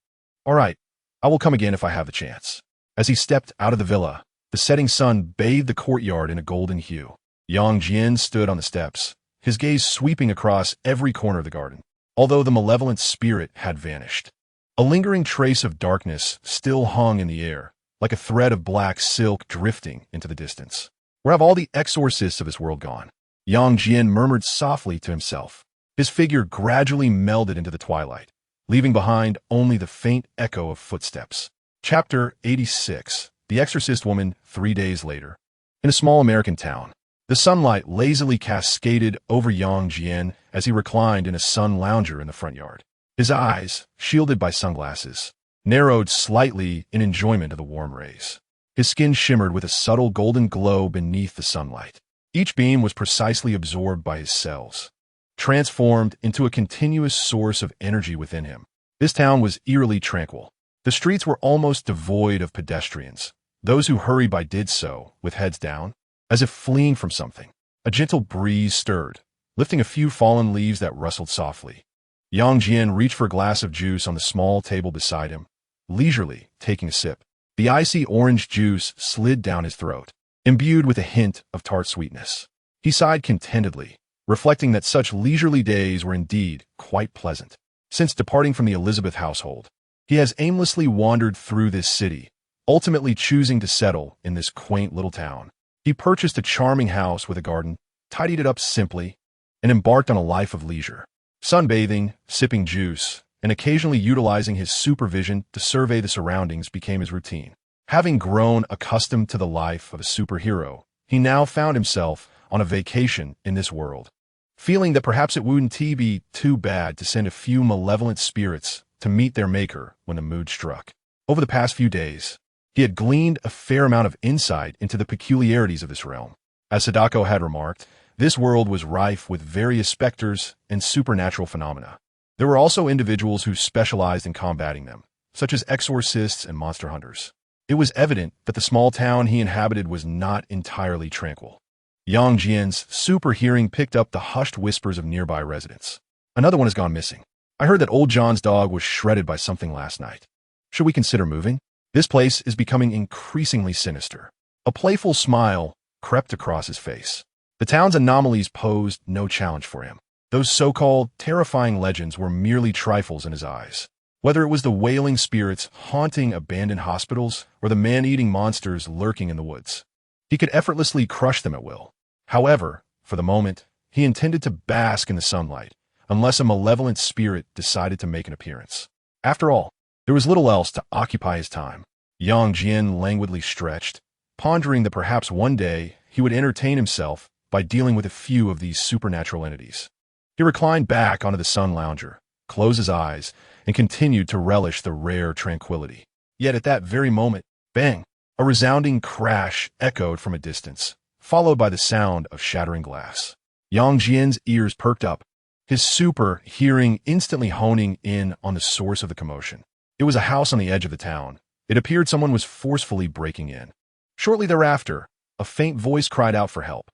All right, I will come again if I have the chance. As he stepped out of the villa, the setting sun bathed the courtyard in a golden hue. Yang Jian stood on the steps, his gaze sweeping across every corner of the garden, although the malevolent spirit had vanished. A lingering trace of darkness still hung in the air, like a thread of black silk drifting into the distance. Where have all the exorcists of this world gone? Yang Jian murmured softly to himself. His figure gradually melded into the twilight, leaving behind only the faint echo of footsteps. Chapter 86. The Exorcist Woman 3 days later. In a small American town, the sunlight lazily cascaded over Yang Jian as he reclined in a sun lounger in the front yard. His eyes, shielded by sunglasses, narrowed slightly in enjoyment of the warm rays. His skin shimmered with a subtle golden glow beneath the sunlight. Each beam was precisely absorbed by his cells, transformed into a continuous source of energy within him. This town was eerily tranquil. The streets were almost devoid of pedestrians. Those who hurried by did so, with heads down, as if fleeing from something. A gentle breeze stirred, lifting a few fallen leaves that rustled softly. Yang Jian reached for a glass of juice on the small table beside him, leisurely taking a sip. The icy orange juice slid down his throat, imbued with a hint of tart sweetness. He sighed contentedly, reflecting that such leisurely days were indeed quite pleasant. Since departing from the Elizabeth household, he has aimlessly wandered through this city, ultimately choosing to settle in this quaint little town. He purchased a charming house with a garden, tidied it up simply, and embarked on a life of leisure. Sunbathing, sipping juice, and occasionally utilizing his supervision to survey the surroundings became his routine. Having grown accustomed to the life of a superhero, he now found himself on a vacation in this world, feeling that perhaps it wouldn't be too bad to send a few malevolent spirits to meet their maker when the mood struck. Over the past few days, he had gleaned a fair amount of insight into the peculiarities of this realm. As Sadako had remarked, this world was rife with various specters and supernatural phenomena. There were also individuals who specialized in combating them, such as exorcists and monster hunters. It was evident that the small town he inhabited was not entirely tranquil. Yang Jian's super hearing picked up the hushed whispers of nearby residents. Another one has gone missing. I heard that old John's dog was shredded by something last night. Should we consider moving? This place is becoming increasingly sinister. A playful smile crept across his face. The town's anomalies posed no challenge for him. Those so-called terrifying legends were merely trifles in his eyes. Whether it was the wailing spirits haunting abandoned hospitals or the man-eating monsters lurking in the woods, he could effortlessly crush them at will. However, for the moment, he intended to bask in the sunlight, unless a malevolent spirit decided to make an appearance. After all, there was little else to occupy his time. Yang Jian languidly stretched, pondering that perhaps one day he would entertain himself by dealing with a few of these supernatural entities. He reclined back onto the sun lounger, closed his eyes, and continued to relish the rare tranquility. Yet at that very moment, bang, a resounding crash echoed from a distance, followed by the sound of shattering glass. Yang Jian's ears perked up, his super hearing instantly honing in on the source of the commotion. It was a house on the edge of the town. It appeared someone was forcefully breaking in. Shortly thereafter, a faint voice cried out for help.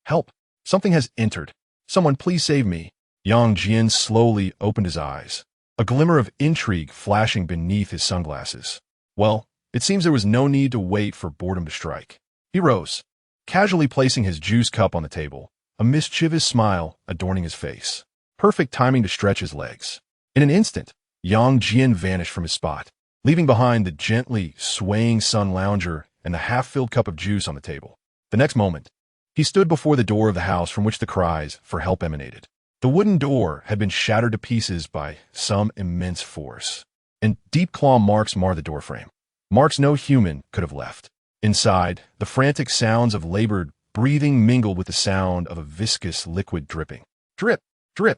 Help! Something has entered. Someone please save me. Yang Jian slowly opened his eyes, a glimmer of intrigue flashing beneath his sunglasses. Well, it seems there was no need to wait for boredom to strike. He rose, casually placing his juice cup on the table, a mischievous smile adorning his face. Perfect timing to stretch his legs. In an instant, Yang Jian vanished from his spot, leaving behind the gently swaying sun lounger and the half-filled cup of juice on the table. The next moment, he stood before the door of the house from which the cries for help emanated. The wooden door had been shattered to pieces by some immense force, and deep claw marks marred the doorframe. Marks no human could have left. Inside, the frantic sounds of labored breathing mingled with the sound of a viscous liquid dripping. Drip, drip.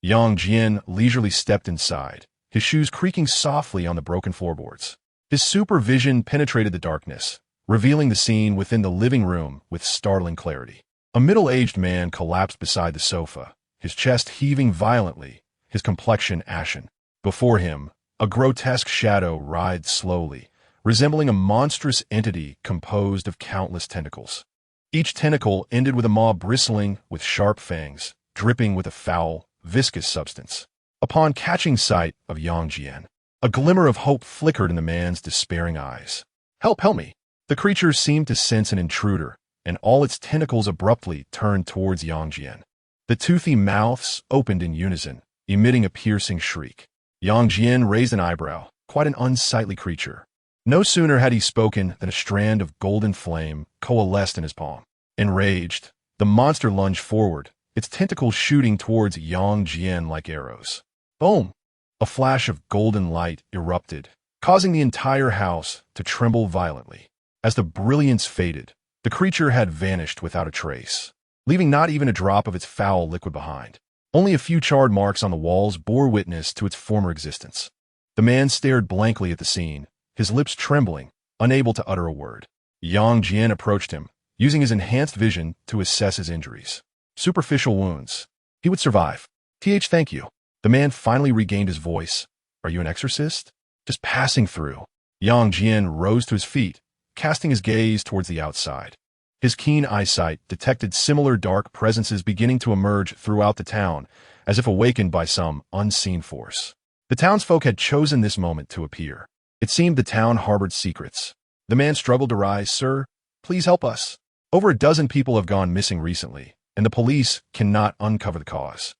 Jian leisurely stepped inside, his shoes creaking softly on the broken floorboards. His supervision penetrated the darkness, revealing the scene within the living room with startling clarity. A middle-aged man collapsed beside the sofa, his chest heaving violently, his complexion ashen. Before him, a grotesque shadow writhed slowly, resembling a monstrous entity composed of countless tentacles. Each tentacle ended with a maw bristling with sharp fangs, dripping with a foul, viscous substance. Upon catching sight of Jian, a glimmer of hope flickered in the man's despairing eyes. Help me! The creature seemed to sense an intruder, and all its tentacles abruptly turned towards Jian. The toothy mouths opened in unison, emitting a piercing shriek. Jian raised an eyebrow, quite an unsightly creature. No sooner had he spoken than a strand of golden flame coalesced in his palm. Enraged, the monster lunged forward, its tentacles shooting towards Jian like arrows. Boom! A flash of golden light erupted, causing the entire house to tremble violently. As the brilliance faded, the creature had vanished without a trace, leaving not even a drop of its foul liquid behind. Only a few charred marks on the walls bore witness to its former existence. The man stared blankly at the scene, his lips trembling, unable to utter a word. Jian approached him, using his enhanced vision to assess his injuries. Superficial wounds. He would survive. Thank you. The man finally regained his voice. Are you an exorcist? Just passing through. Jian rose to his feet, casting his gaze towards the outside. His keen eyesight detected similar dark presences beginning to emerge throughout the town, as if awakened by some unseen force. The townsfolk had chosen this moment to appear. It seemed the town harbored secrets. The man struggled to rise. Sir, please help us. Over a dozen people have gone missing recently, and the police cannot uncover the cause.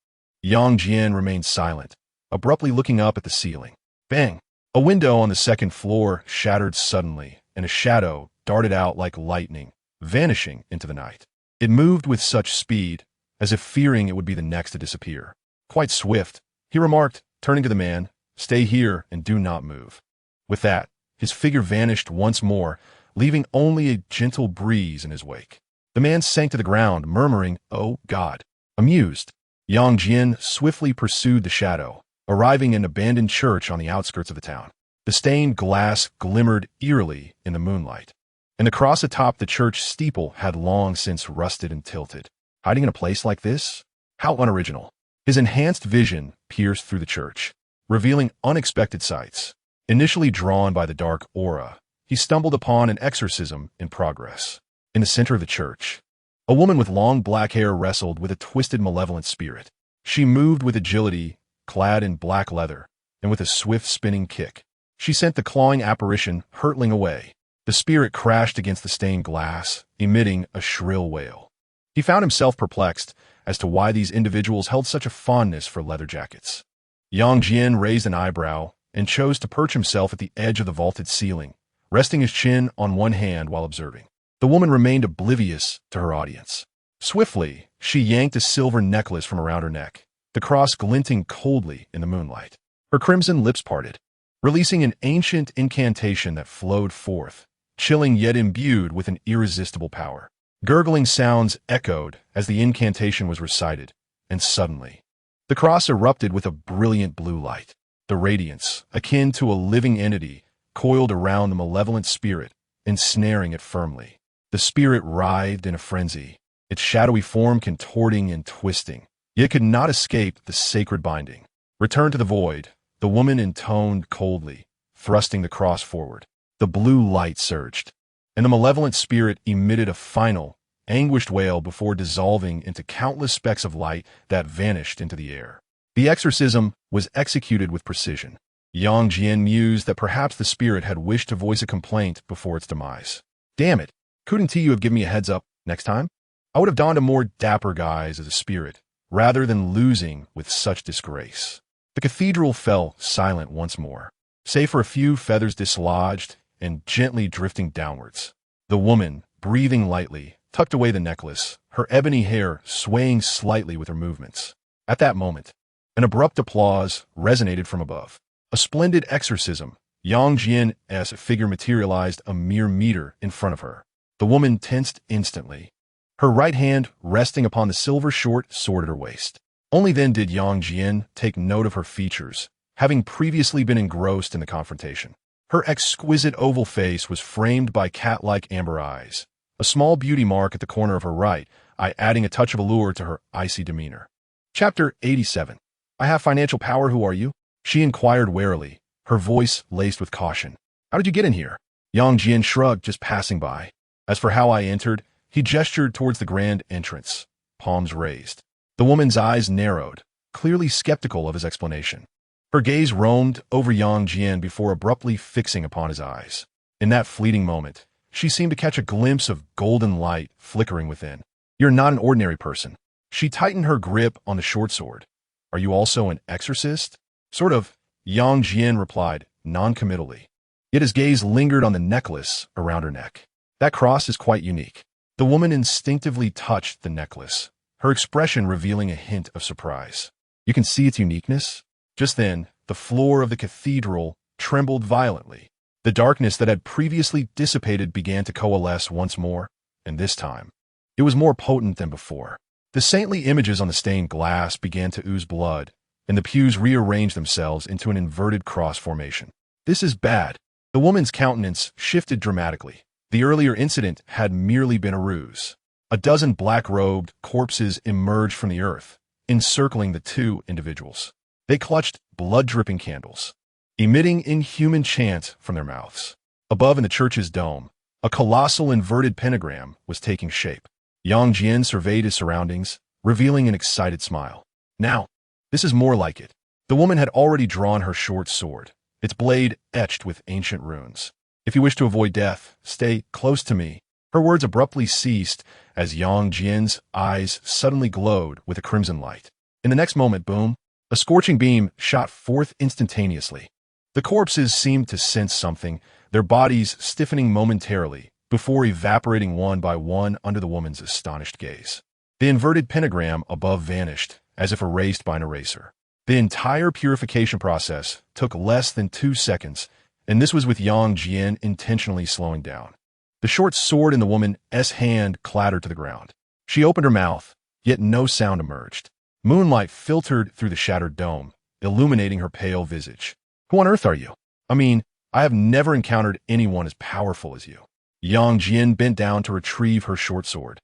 Jian remained silent, abruptly looking up at the ceiling. Bang! A window on the second floor shattered suddenly, and a shadow darted out like lightning, vanishing into the night. It moved with such speed, as if fearing it would be the next to disappear. Quite swift, he remarked, turning to the man, "Stay here and do not move." With that, his figure vanished once more, leaving only a gentle breeze in his wake. The man sank to the ground, murmuring, "Oh, God." Amused, Jian swiftly pursued the shadow, arriving in an abandoned church on the outskirts of the town. The stained glass glimmered eerily in the moonlight, and the cross atop the church steeple had long since rusted and tilted. Hiding in a place like this? How unoriginal. His enhanced vision pierced through the church, revealing unexpected sights. Initially drawn by the dark aura, he stumbled upon an exorcism in progress. In the center of the church, a woman with long black hair wrestled with a twisted malevolent spirit. She moved with agility, clad in black leather, and with a swift spinning kick. She sent the clawing apparition hurtling away. The spirit crashed against the stained glass, emitting a shrill wail. He found himself perplexed as to why these individuals held such a fondness for leather jackets. Jian raised an eyebrow and chose to perch himself at the edge of the vaulted ceiling, resting his chin on one hand while observing. The woman remained oblivious to her audience. Swiftly, she yanked a silver necklace from around her neck, the cross glinting coldly in the moonlight. Her crimson lips parted, releasing an ancient incantation that flowed forth, chilling yet imbued with an irresistible power. Gurgling sounds echoed as the incantation was recited, and suddenly, the cross erupted with a brilliant blue light. The radiance, akin to a living entity, coiled around the malevolent spirit, ensnaring it firmly. The spirit writhed in a frenzy, its shadowy form contorting and twisting, yet could not escape the sacred binding. Return to the void, the woman intoned coldly, thrusting the cross forward. The blue light surged, and the malevolent spirit emitted a final, anguished wail before dissolving into countless specks of light that vanished into the air. The exorcism was executed with precision. Jian mused that perhaps the spirit had wished to voice a complaint before its demise. Damn it, couldn't you have given me a heads up next time? I would have donned a more dapper guise as a spirit, rather than losing with such disgrace. The cathedral fell silent once more, save for a few feathers dislodged and gently drifting downwards. The woman, breathing lightly, tucked away the necklace, her ebony hair swaying slightly with her movements. At that moment, an abrupt applause resonated from above. A splendid exorcism. Jian's figure materialized a mere meter in front of her. The woman tensed instantly, her right hand resting upon the silver short sword at her waist. Only then did Yang Jian take note of her features, having previously been engrossed in the confrontation. Her exquisite oval face was framed by cat-like amber eyes, a small beauty mark at the corner of her right eye adding a touch of allure to her icy demeanor. Chapter 87. I have financial power, who are you? She inquired warily, her voice laced with caution. How did you get in here? Yang Jian shrugged, just passing by. As for how I entered, he gestured towards the grand entrance, palms raised. The woman's eyes narrowed, clearly skeptical of his explanation. Her gaze roamed over Yang Jian before abruptly fixing upon his eyes. In that fleeting moment, she seemed to catch a glimpse of golden light flickering within. You're not an ordinary person. She tightened her grip on the short sword. Are you also an exorcist? Sort of, Yang Jian replied, non-committally. Yet his gaze lingered on the necklace around her neck. That cross is quite unique. The woman instinctively touched the necklace, her expression revealing a hint of surprise. You can see its uniqueness? Just then, the floor of the cathedral trembled violently. The darkness that had previously dissipated began to coalesce once more, and this time, it was more potent than before. The saintly images on the stained glass began to ooze blood, and the pews rearranged themselves into an inverted cross formation. This is bad. The woman's countenance shifted dramatically. The earlier incident had merely been a ruse. A dozen black-robed corpses emerged from the earth, encircling the two individuals. They clutched blood-dripping candles, emitting inhuman chants from their mouths. Above in the church's dome, a colossal inverted pentagram was taking shape. Yang Jian surveyed his surroundings, revealing an excited smile. Now, this is more like it. The woman had already drawn her short sword, its blade etched with ancient runes. If you wish to avoid death, stay close to me. Her words abruptly ceased as Yang Jian's eyes suddenly glowed with a crimson light. In the next moment, boom, a scorching beam shot forth instantaneously. The corpses seemed to sense something, their bodies stiffening momentarily, before evaporating one by one under the woman's astonished gaze. The inverted pentagram above vanished, as if erased by an eraser. The entire purification process took less than 2 seconds, and this was with Yang Jian intentionally slowing down. The short sword in the woman's hand clattered to the ground. She opened her mouth, yet no sound emerged. Moonlight filtered through the shattered dome, illuminating her pale visage. Who on earth are you? I mean, I have never encountered anyone as powerful as you. Yang Jian bent down to retrieve her short sword,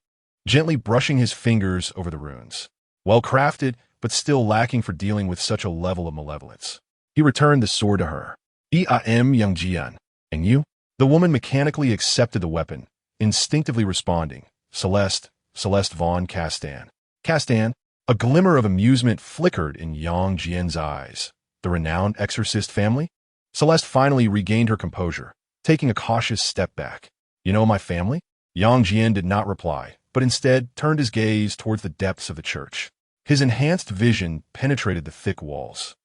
gently brushing his fingers over the runes. Well-crafted, but still lacking for dealing with such a level of malevolence. He returned the sword to her. I am Yang Jian. And you? The woman mechanically accepted the weapon, instinctively responding, Celeste von Castan. Castan? A glimmer of amusement flickered in Yang Jian's eyes. The renowned exorcist family? Celeste finally regained her composure, taking a cautious step back. You know my family? Yang Jian did not reply, but instead turned his gaze towards the depths of the church. His enhanced vision penetrated the thick walls,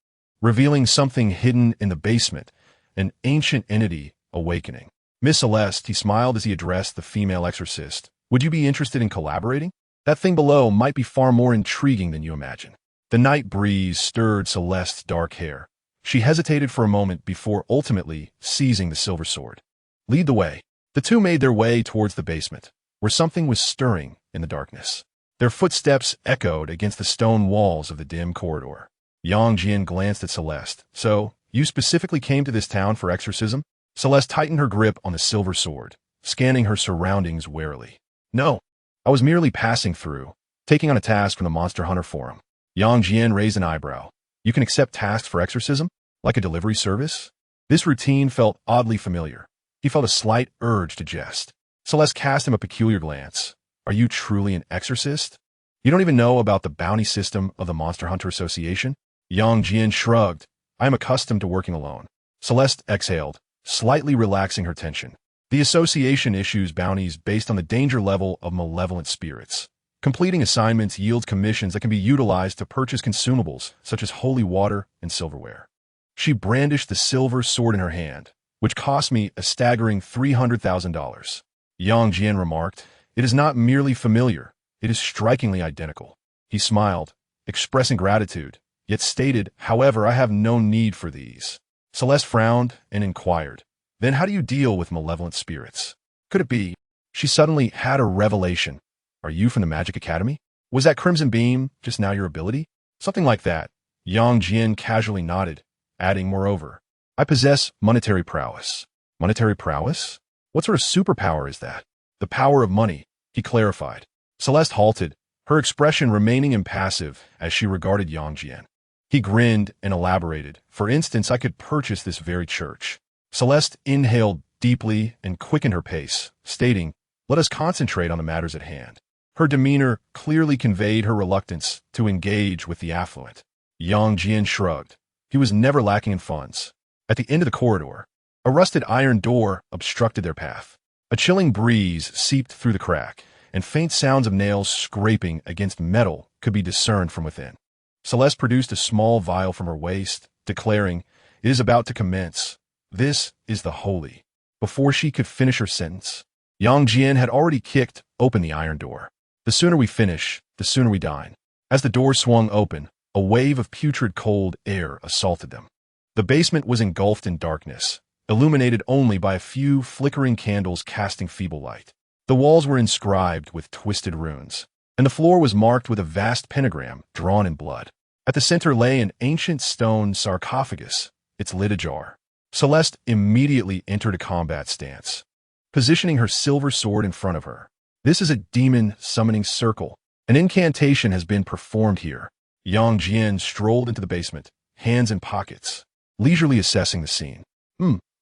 revealing something hidden in the basement, an ancient entity awakening. Miss Celeste, he smiled as he addressed the female exorcist. Would you be interested in collaborating? That thing below might be far more intriguing than you imagine. The night breeze stirred Celeste's dark hair. She hesitated for a moment before ultimately seizing the silver sword. Lead the way. The two made their way towards the basement, where something was stirring in the darkness. Their footsteps echoed against the stone walls of the dim corridor. Yang Jian glanced at Celeste. So, you specifically came to this town for exorcism? Celeste tightened her grip on the silver sword, scanning her surroundings warily. No, I was merely passing through, taking on a task from the Monster Hunter Forum. Yang Jian raised an eyebrow. You can accept tasks for exorcism? Like a delivery service? This routine felt oddly familiar. He felt a slight urge to jest. Celeste cast him a peculiar glance. Are you truly an exorcist? You don't even know about the bounty system of the Monster Hunter Association? Yang Jian shrugged. I am accustomed to working alone. Celeste exhaled, slightly relaxing her tension. The association issues bounties based on the danger level of malevolent spirits. Completing assignments yields commissions that can be utilized to purchase consumables, such as holy water and silverware. She brandished the silver sword in her hand, which cost me a staggering $300,000. Yang Jian remarked, it is not merely familiar, it is strikingly identical. He smiled, expressing gratitude, yet stated, however, I have no need for these. Celeste frowned and inquired, then how do you deal with malevolent spirits? Could it be? She suddenly had a revelation. Are you from the Magic Academy? Was that crimson beam just now your ability? Something like that. Yang Jian casually nodded, adding, moreover, I possess monetary prowess. Monetary prowess? What sort of superpower is that? The power of money, he clarified. Celeste halted, her expression remaining impassive as she regarded Yang Jian. He grinned and elaborated. For instance, I could purchase this very church. Celeste inhaled deeply and quickened her pace, stating, let us concentrate on the matters at hand. Her demeanor clearly conveyed her reluctance to engage with the affluent. Yang Jian shrugged. He was never lacking in funds. At the end of the corridor, a rusted iron door obstructed their path. A chilling breeze seeped through the crack, and faint sounds of nails scraping against metal could be discerned from within. Celeste produced a small vial from her waist, declaring, it is about to commence. This is the holy. Before she could finish her sentence, Yang Jian had already kicked open the iron door. The sooner we finish, the sooner we dine. As the door swung open, a wave of putrid cold air assaulted them. The basement was engulfed in darkness, illuminated only by a few flickering candles casting feeble light. The walls were inscribed with twisted runes, and the floor was marked with a vast pentagram drawn in blood. At the center lay an ancient stone sarcophagus, its lid ajar. Celeste immediately entered a combat stance, positioning her silver sword in front of her. This is a demon summoning circle. An incantation has been performed here. Yang Jian strolled into the basement, hands in pockets, leisurely assessing the scene.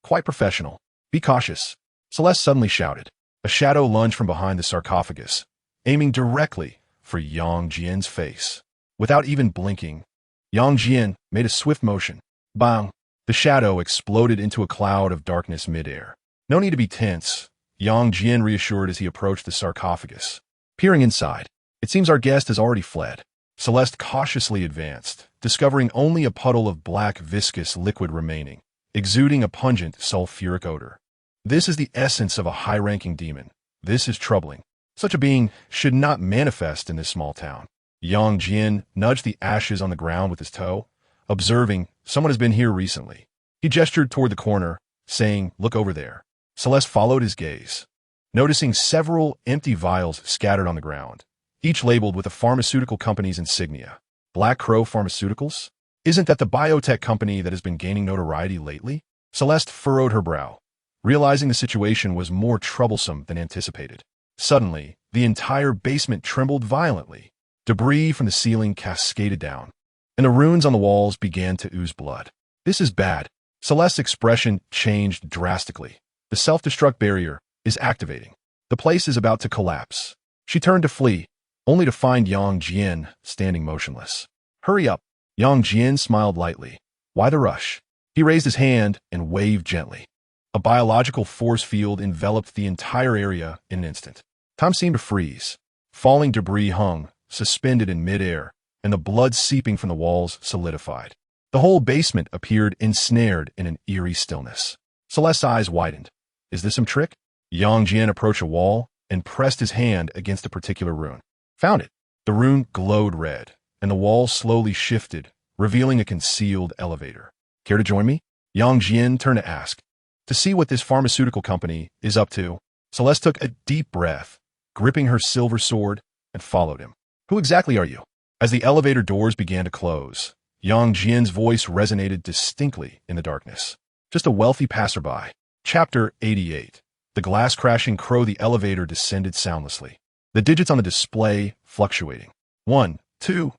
Quite professional. Be cautious. Celeste suddenly shouted. A shadow lunged from behind the sarcophagus, aiming directly for Yang Jian's face. Without even blinking, Yang Jian made a swift motion. Bang! The shadow exploded into a cloud of darkness midair. No need to be tense, Yang Jian reassured as he approached the sarcophagus. Peering inside, it seems our guest has already fled. Celeste cautiously advanced, discovering only a puddle of black viscous liquid remaining, exuding a pungent sulfuric odor. This is the essence of a high-ranking demon. This is troubling. Such a being should not manifest in this small town. Yang Jian nudged the ashes on the ground with his toe, observing, someone has been here recently. He gestured toward the corner, saying, look over there. Celeste followed his gaze, noticing several empty vials scattered on the ground, each labeled with a pharmaceutical company's insignia. Black Crow Pharmaceuticals? Isn't that the biotech company that has been gaining notoriety lately? Celeste furrowed her brow, realizing the situation was more troublesome than anticipated. Suddenly, the entire basement trembled violently. Debris from the ceiling cascaded down, and the runes on the walls began to ooze blood. This is bad. Celeste's expression changed drastically. The self-destruct barrier is activating. The place is about to collapse. She turned to flee, only to find Yang Jian standing motionless. Hurry up. Yang Jian smiled lightly. Why the rush? He raised his hand and waved gently. A biological force field enveloped the entire area in an instant. Time seemed to freeze. Falling debris hung, suspended in midair, and the blood seeping from the walls solidified. The whole basement appeared ensnared in an eerie stillness. Celeste's eyes widened. Is this some trick? Yang Jian approached a wall and pressed his hand against a particular rune. Found it. The rune glowed red, and the wall slowly shifted, revealing a concealed elevator. Care to join me? Yang Jian turned to ask. To see what this pharmaceutical company is up to. Celeste took a deep breath, gripping her silver sword, and followed him. Who exactly are you? As the elevator doors began to close, Yang Jian's voice resonated distinctly in the darkness. Just a wealthy passerby. Chapter 88. The glass crashing crow. The elevator descended soundlessly, the digits on the display fluctuating. 1, 2,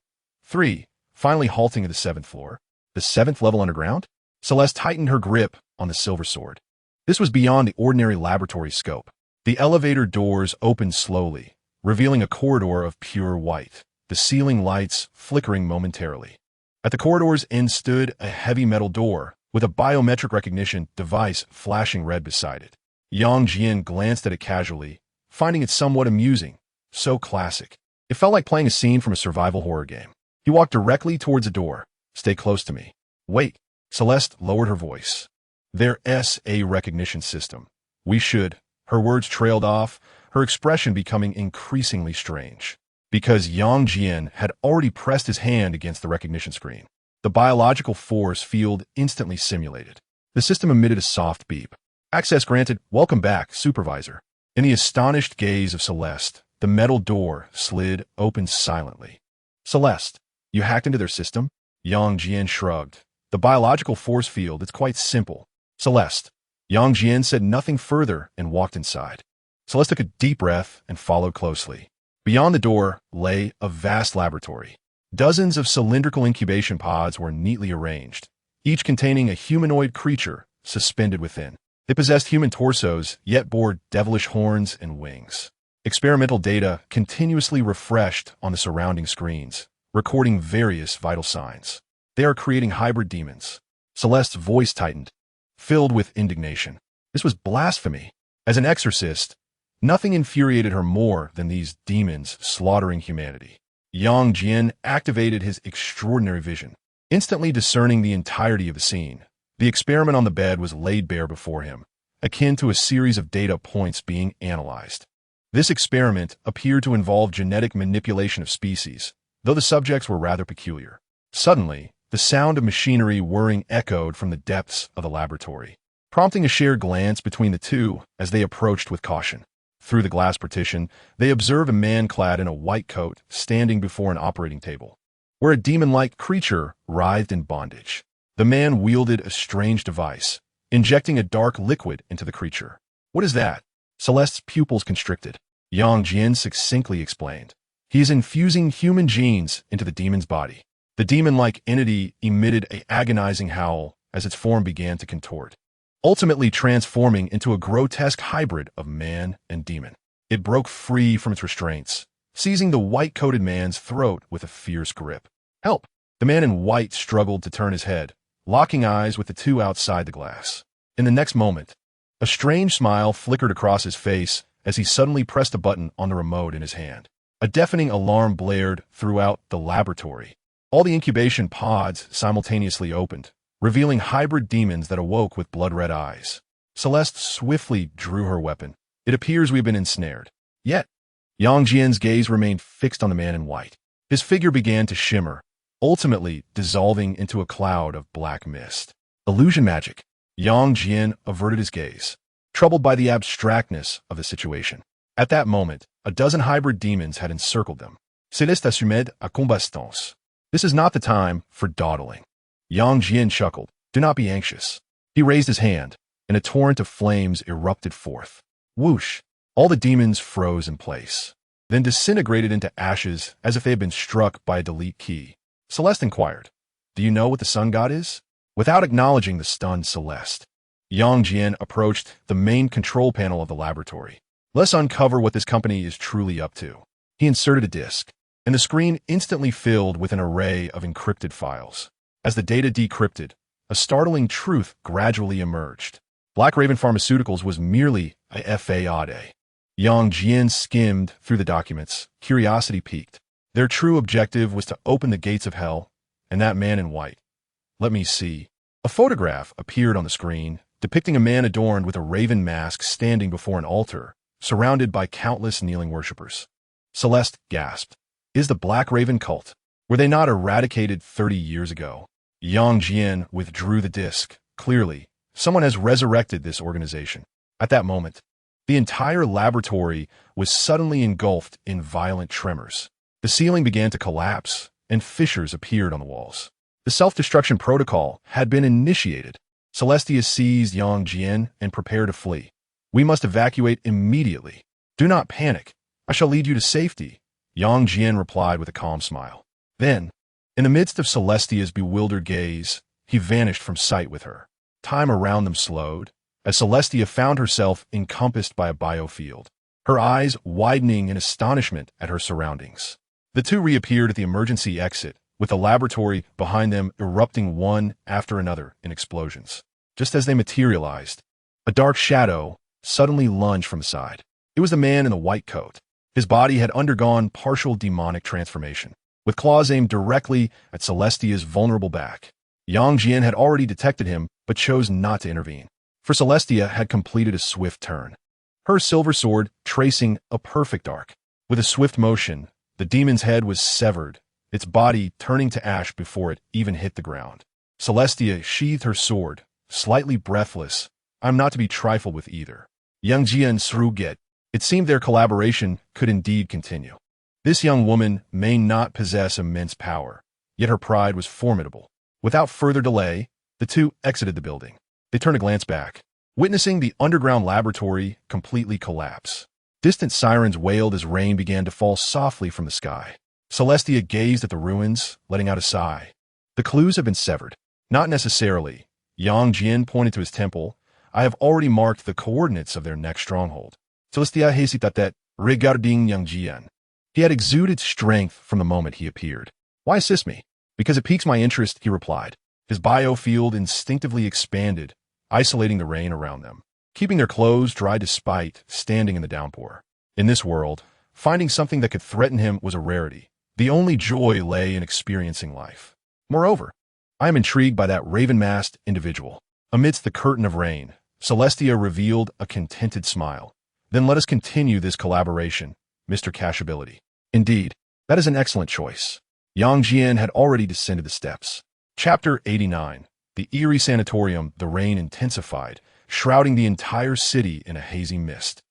3, finally halting at the 7th floor. The 7th level underground? Celeste tightened her grip on the silver sword. This was beyond the ordinary laboratory scope. The elevator doors opened slowly, revealing a corridor of pure white, the ceiling lights flickering momentarily. At the corridor's end stood a heavy metal door, with a biometric recognition device flashing red beside it. Yang Jian glanced at it casually, finding it somewhat amusing. So classic. It felt like playing a scene from a survival horror game. He walked directly towards the door. Stay close to me. Wait. Celeste lowered her voice. Their SA recognition system. We should. Her words trailed off, her expression becoming increasingly strange. Because Yang Jian had already pressed his hand against the recognition screen. The biological force field instantly simulated. The system emitted a soft beep. Access granted. Welcome back, Supervisor. In the astonished gaze of Celeste, the metal door slid open silently. Celeste, You hacked into their system? Jian shrugged. The biological force field, it's quite simple. Celeste. Jian said nothing further and walked inside. Celeste took a deep breath and followed closely. Beyond the door lay a vast laboratory. Dozens of cylindrical incubation pods were neatly arranged, each containing a humanoid creature suspended within. They possessed human torsos, yet bore devilish horns and wings. Experimental data continuously refreshed on the surrounding screens, recording various vital signs. They are creating hybrid demons. Celeste's voice tightened, filled with indignation. This was blasphemy. As an exorcist, nothing infuriated her more than these demons slaughtering humanity. Jian activated his extraordinary vision, instantly discerning the entirety of the scene. The experiment on the bed was laid bare before him, akin to a series of data points being analyzed. This experiment appeared to involve genetic manipulation of species, though the subjects were rather peculiar. Suddenly, the sound of machinery whirring echoed from the depths of the laboratory, prompting a shared glance between the two as they approached with caution. Through the glass partition, they observed a man clad in a white coat standing before an operating table, where a demon-like creature writhed in bondage. The man wielded a strange device, injecting a dark liquid into the creature. "What is that?" Celeste's pupils constricted. Jian succinctly explained. "He is infusing human genes into the demon's body." The demon-like entity emitted an agonizing howl as its form began to contort, ultimately transforming into a grotesque hybrid of man and demon. It broke free from its restraints, seizing the white-coated man's throat with a fierce grip. "Help!" The man in white struggled to turn his head, locking eyes with the two outside the glass. In the next moment, a strange smile flickered across his face as he suddenly pressed a button on the remote in his hand. A deafening alarm blared throughout the laboratory. All the incubation pods simultaneously opened, revealing hybrid demons that awoke with blood-red eyes. Celeste swiftly drew her weapon. "It appears we've been ensnared." Yet, Jian's gaze remained fixed on the man in white. His figure began to shimmer, ultimately dissolving into a cloud of black mist. Illusion magic. Jian averted his gaze, troubled by the abstractness of the situation. At that moment, a dozen hybrid demons had encircled them. "Céleste assumed à combattance." This is not the time for dawdling. Jian chuckled. "Do not be anxious." He raised his hand, and a torrent of flames erupted forth. Whoosh! All the demons froze in place, then disintegrated into ashes as if they had been struck by a delete key. Celeste inquired, "Do you know what the sun god is?" Without acknowledging the stunned Celeste, Jian approached the main control panel of the laboratory. "Let's uncover what this company is truly up to." He inserted a disk, and the screen instantly filled with an array of encrypted files. As the data decrypted, a startling truth gradually emerged. Black Raven Pharmaceuticals was merely a S.H.I.E.L.D. Jian skimmed through the documents, curiosity piqued. Their true objective was to open the gates of hell, and that man in white. "Let me see." A photograph appeared on the screen, depicting a man adorned with a raven mask standing before an altar, surrounded by countless kneeling worshippers. Celeste gasped. "Is the Black Raven cult? Were they not eradicated 30 years ago?" Jian withdrew the disc. Clearly, someone has resurrected this organization. At that moment, the entire laboratory was suddenly engulfed in violent tremors. The ceiling began to collapse, and fissures appeared on the walls. The self-destruction protocol had been initiated. Celestia seized Jian and prepared to flee. "We must evacuate immediately. Do not panic. I shall lead you to safety," Jian replied with a calm smile. Then, in the midst of Celestia's bewildered gaze, he vanished from sight with her. Time around them slowed, as Celestia found herself encompassed by a biofield, her eyes widening in astonishment at her surroundings. The two reappeared at the emergency exit, with the laboratory behind them erupting one after another in explosions. Just as they materialized, a dark shadow suddenly lunged from the side. It was the man in the white coat. His body had undergone partial demonic transformation, with claws aimed directly at Celestia's vulnerable back. Jian had already detected him, but chose not to intervene, for Celestia had completed a swift turn, her silver sword tracing a perfect arc. With a swift motion, the demon's head was severed, its body turning to ash before it even hit the ground. Celestia sheathed her sword, slightly breathless. "I'm not to be trifled with either." Jian shrugged. It seemed their collaboration could indeed continue. This young woman may not possess immense power, yet her pride was formidable. Without further delay, the two exited the building. They turned a glance back, witnessing the underground laboratory completely collapse. Distant sirens wailed as rain began to fall softly from the sky. Celestia gazed at the ruins, letting out a sigh. The clues have been severed. Not necessarily. Jian pointed to his temple. I have already marked the coordinates of their next stronghold. Celestia hesitated, regarding Jian. He had exuded strength from the moment he appeared. Why assist me? Because it piques my interest, he replied. His biofield instinctively expanded, isolating the rain around them, keeping their clothes dry despite standing in the downpour. In this world, finding something that could threaten him was a rarity. The only joy lay in experiencing life. Moreover, I am intrigued by that raven-masked individual. Amidst the curtain of rain, Celestia revealed a contented smile. Then let us continue this collaboration, Mr. Cashability. Indeed, that is an excellent choice. Jian had already descended the steps. Chapter 89. The eerie sanatorium, the rain intensified, shrouding the entire city in a hazy mist.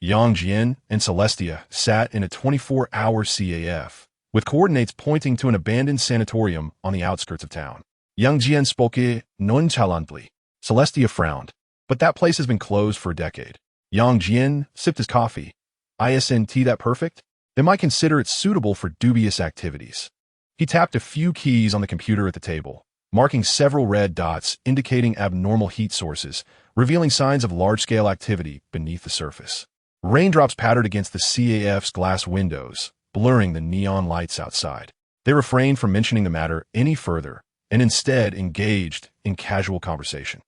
Jian and Celestia sat in a 24-hour CAF, with coordinates pointing to an abandoned sanatorium on the outskirts of town. Jian spoke nonchalantly. Celestia frowned. But that place has been closed for a decade. Jian sipped his coffee. Isn't that perfect? They might consider it suitable for dubious activities. He tapped a few keys on the computer at the table, marking several red dots indicating abnormal heat sources, revealing signs of large-scale activity beneath the surface. Raindrops pattered against the CAF's glass windows, blurring the neon lights outside. They refrained from mentioning the matter any further and instead engaged in casual conversation.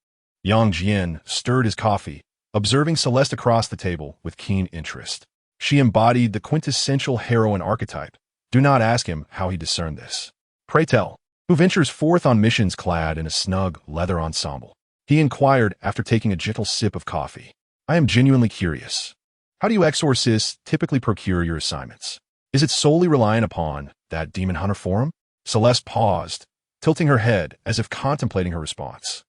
Jian stirred his coffee, observing Celeste across the table with keen interest. She embodied the quintessential heroine archetype. Do not ask him how he discerned this. Pray tell, who ventures forth on missions clad in a snug leather ensemble? He inquired after taking a gentle sip of coffee. I am genuinely curious. How do you exorcists typically procure your assignments? Is it solely reliant upon that demon hunter forum? Celeste paused, tilting her head as if contemplating her response.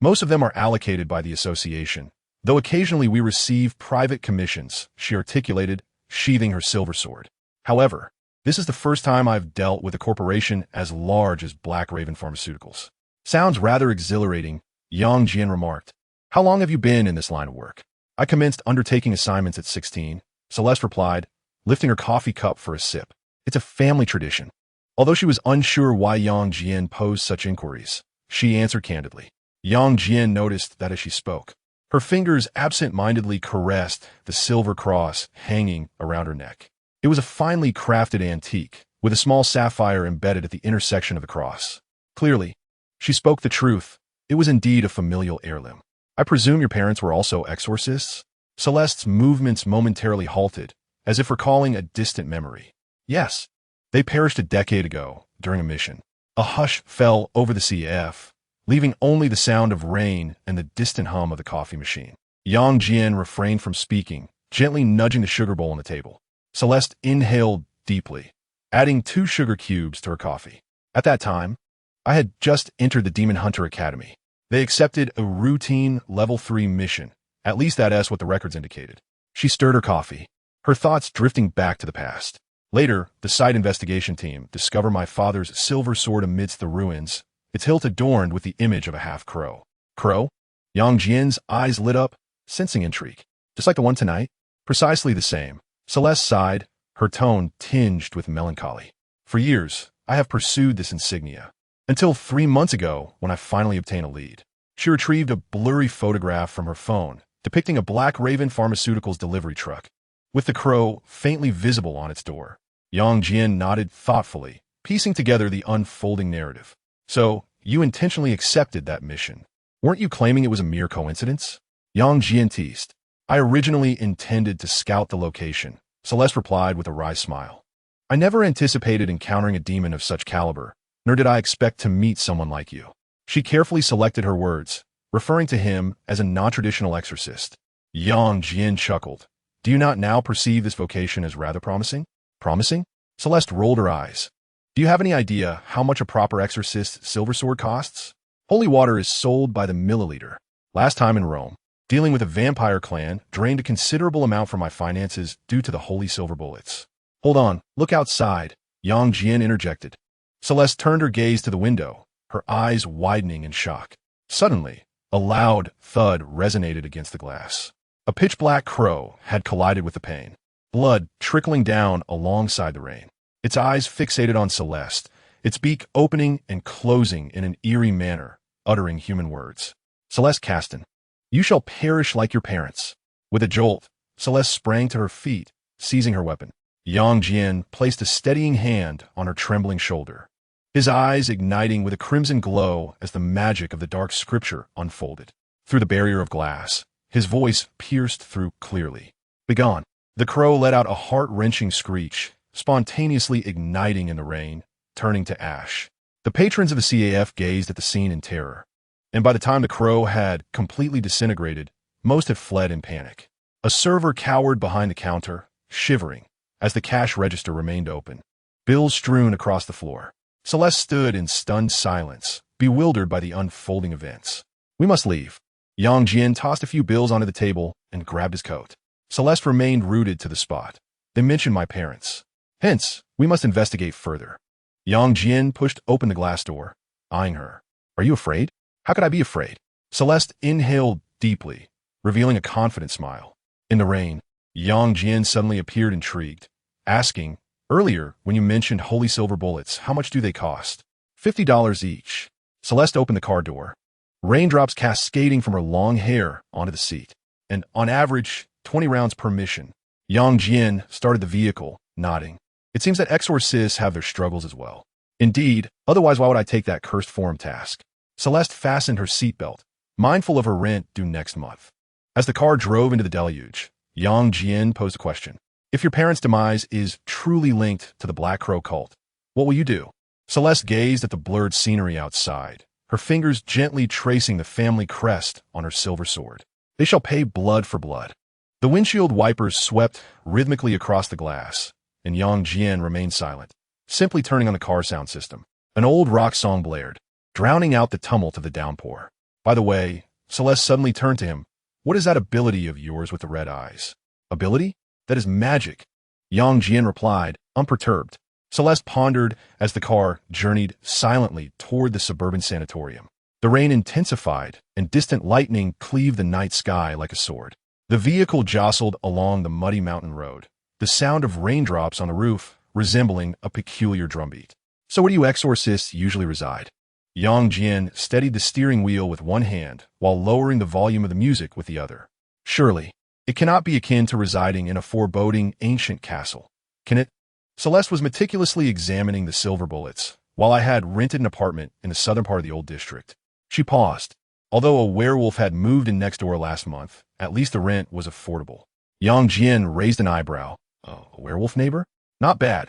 Most of them are allocated by the association, though occasionally we receive private commissions, she articulated, sheathing her silver sword. However, this is the first time I've dealt with a corporation as large as Black Raven Pharmaceuticals. Sounds rather exhilarating, Jian remarked. How long have you been in this line of work? I commenced undertaking assignments at 16, Celeste replied, lifting her coffee cup for a sip. It's a family tradition. Although she was unsure why Jian posed such inquiries, she answered candidly. Jian noticed that as she spoke, her fingers absent-mindedly caressed the silver cross hanging around her neck. It was a finely crafted antique, with a small sapphire embedded at the intersection of the cross. Clearly, she spoke the truth. It was indeed a familial heirloom. I presume your parents were also exorcists? Celeste's movements momentarily halted, as if recalling a distant memory. Yes, they perished a decade ago, during a mission. A hush fell over the CF, leaving only the sound of rain and the distant hum of the coffee machine. Jian refrained from speaking, gently nudging the sugar bowl on the table. Celeste inhaled deeply, adding 2 sugar cubes to her coffee. At that time, I had just entered the Demon Hunter Academy. They accepted a routine Level 3 mission. At least that's what the records indicated. She stirred her coffee, her thoughts drifting back to the past. Later, the site investigation team discovered my father's silver sword amidst the ruins, its hilt adorned with the image of a half-crow. Crow? Jian's eyes lit up, sensing intrigue. Just like the one tonight? Precisely the same. Celeste sighed, her tone tinged with melancholy. For years, I have pursued this insignia. Until 3 months ago, when I finally obtained a lead. She retrieved a blurry photograph from her phone, depicting a Black Raven Pharmaceuticals delivery truck, with the crow faintly visible on its door. Jian nodded thoughtfully, piecing together the unfolding narrative. So, you intentionally accepted that mission. Weren't you claiming it was a mere coincidence? Jian teased. I originally intended to scout the location, Celeste replied with a wry smile. I never anticipated encountering a demon of such caliber, nor did I expect to meet someone like you. She carefully selected her words, referring to him as a non-traditional exorcist. Jian chuckled. Do you not now perceive this vocation as rather promising? Promising? Celeste rolled her eyes. Do you have any idea how much a proper exorcist's silver sword costs? Holy water is sold by the milliliter. Last time in Rome, dealing with a vampire clan drained a considerable amount from my finances due to the holy silver bullets. Hold on, look outside, Jian interjected. Celeste turned her gaze to the window, her eyes widening in shock. Suddenly, a loud thud resonated against the glass. A pitch-black crow had collided with the pane, blood trickling down alongside the rain. Its eyes fixated on Celeste, its beak opening and closing in an eerie manner, uttering human words. Celeste Caston, you shall perish like your parents. With a jolt, Celeste sprang to her feet, seizing her weapon. Jian placed a steadying hand on her trembling shoulder, his eyes igniting with a crimson glow as the magic of the dark scripture unfolded. Through the barrier of glass, his voice pierced through clearly. Begone! The crow let out a heart-wrenching screech, spontaneously igniting in the rain, turning to ash. The patrons of the CAF gazed at the scene in terror, and by the time the crow had completely disintegrated, most had fled in panic. A server cowered behind the counter, shivering, as the cash register remained open, bills strewn across the floor. Celeste stood in stunned silence, bewildered by the unfolding events. We must leave. Jian tossed a few bills onto the table and grabbed his coat. Celeste remained rooted to the spot. They mentioned my parents. Hence, we must investigate further. Jian pushed open the glass door, eyeing her. Are you afraid? How could I be afraid? Celeste inhaled deeply, revealing a confident smile. In the rain, Jian suddenly appeared intrigued, asking, earlier, when you mentioned holy silver bullets, how much do they cost? $50 each. Celeste opened the car door, raindrops cascading from her long hair onto the seat, and on average, 20 rounds per mission. Jian started the vehicle, nodding. It seems that exorcists have their struggles as well. Indeed, otherwise why would I take that cursed forum task? Celeste fastened her seatbelt, mindful of her rent due next month. As the car drove into the deluge, Jian posed a question. If your parents' demise is truly linked to the Black Crow cult, what will you do? Celeste gazed at the blurred scenery outside, her fingers gently tracing the family crest on her silver sword. They shall pay blood for blood. The windshield wipers swept rhythmically across the glass, and Jian remained silent, simply turning on the car sound system. An old rock song blared, drowning out the tumult of the downpour. By the way, Celeste suddenly turned to him. What is that ability of yours with the red eyes? Ability? That is magic. Jian replied, unperturbed. Celeste pondered as the car journeyed silently toward the suburban sanatorium. The rain intensified, and distant lightning cleaved the night sky like a sword. The vehicle jostled along the muddy mountain road, the sound of raindrops on the roof resembling a peculiar drumbeat. So where do you exorcists usually reside? Jian steadied the steering wheel with one hand while lowering the volume of the music with the other. Surely, it cannot be akin to residing in a foreboding ancient castle, can it? Celeste was meticulously examining the silver bullets, while I had rented an apartment in the southern part of the old district. She paused. Although a werewolf had moved in next door last month, at least the rent was affordable. Jian raised an eyebrow. A werewolf neighbor? Not bad,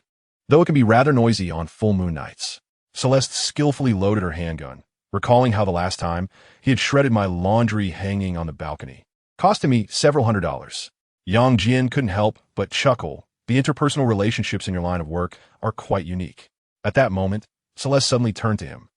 though it can be rather noisy on full moon nights. Celeste skillfully loaded her handgun, recalling how the last time he had shredded my laundry hanging on the balcony, costing me several $100s. Jian couldn't help but chuckle. The interpersonal relationships in your line of work are quite unique. At that moment, Celeste suddenly turned to him.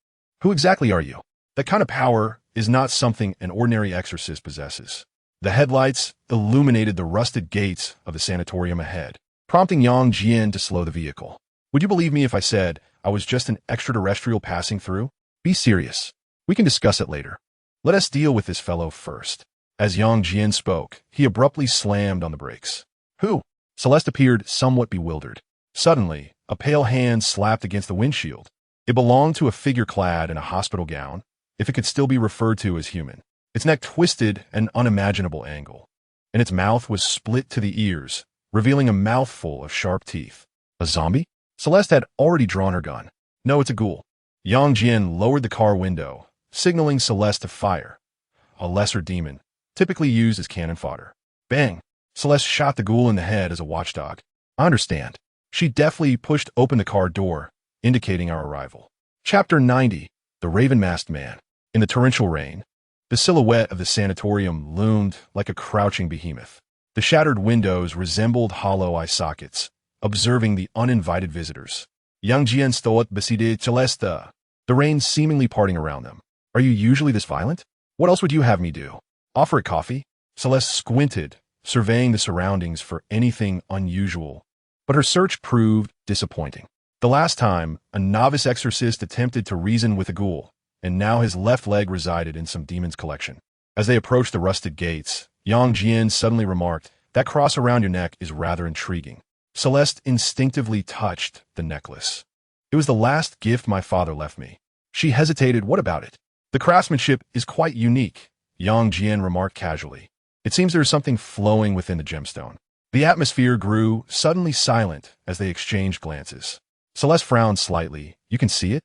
Who exactly are you? That kind of power is not something an ordinary exorcist possesses. The headlights illuminated the rusted gates of the sanatorium ahead, prompting Jian to slow the vehicle. Would you believe me if I said I was just an extraterrestrial passing through? Be serious. We can discuss it later. Let us deal with this fellow first. As Jian spoke, he abruptly slammed on the brakes. Who? Celeste appeared somewhat bewildered. Suddenly, a pale hand slapped against the windshield. It belonged to a figure clad in a hospital gown, if it could still be referred to as human. Its neck twisted at an unimaginable angle, and its mouth was split to the ears, revealing a mouthful of sharp teeth. A zombie? Celeste had already drawn her gun. No, it's a ghoul. Jian lowered the car window, signaling Celeste to fire. A lesser demon, typically used as cannon fodder. Bang! Celeste shot the ghoul in the head as a watchdog. I understand. She deftly pushed open the car door, indicating our arrival. Chapter 90. The Raven-Masked Man. In the torrential rain, the silhouette of the sanatorium loomed like a crouching behemoth. The shattered windows resembled hollow eye sockets, observing the uninvited visitors. Jian stood beside Celeste, the rain seemingly parting around them. Are you usually this violent? What else would you have me do? Offer a coffee? Celeste squinted, surveying the surroundings for anything unusual, but her search proved disappointing. The last time, a novice exorcist attempted to reason with a ghoul, and now his left leg resided in some demon's collection. As they approached the rusted gates, young Jian suddenly remarked, "That cross around your neck is rather intriguing." Celeste instinctively touched the necklace. "It was the last gift my father left me." She hesitated. "What about it?" "The craftsmanship is quite unique," Yang Jian remarked casually. "It seems there is something flowing within the gemstone." The atmosphere grew suddenly silent as they exchanged glances. Celeste frowned slightly. "You can see it?"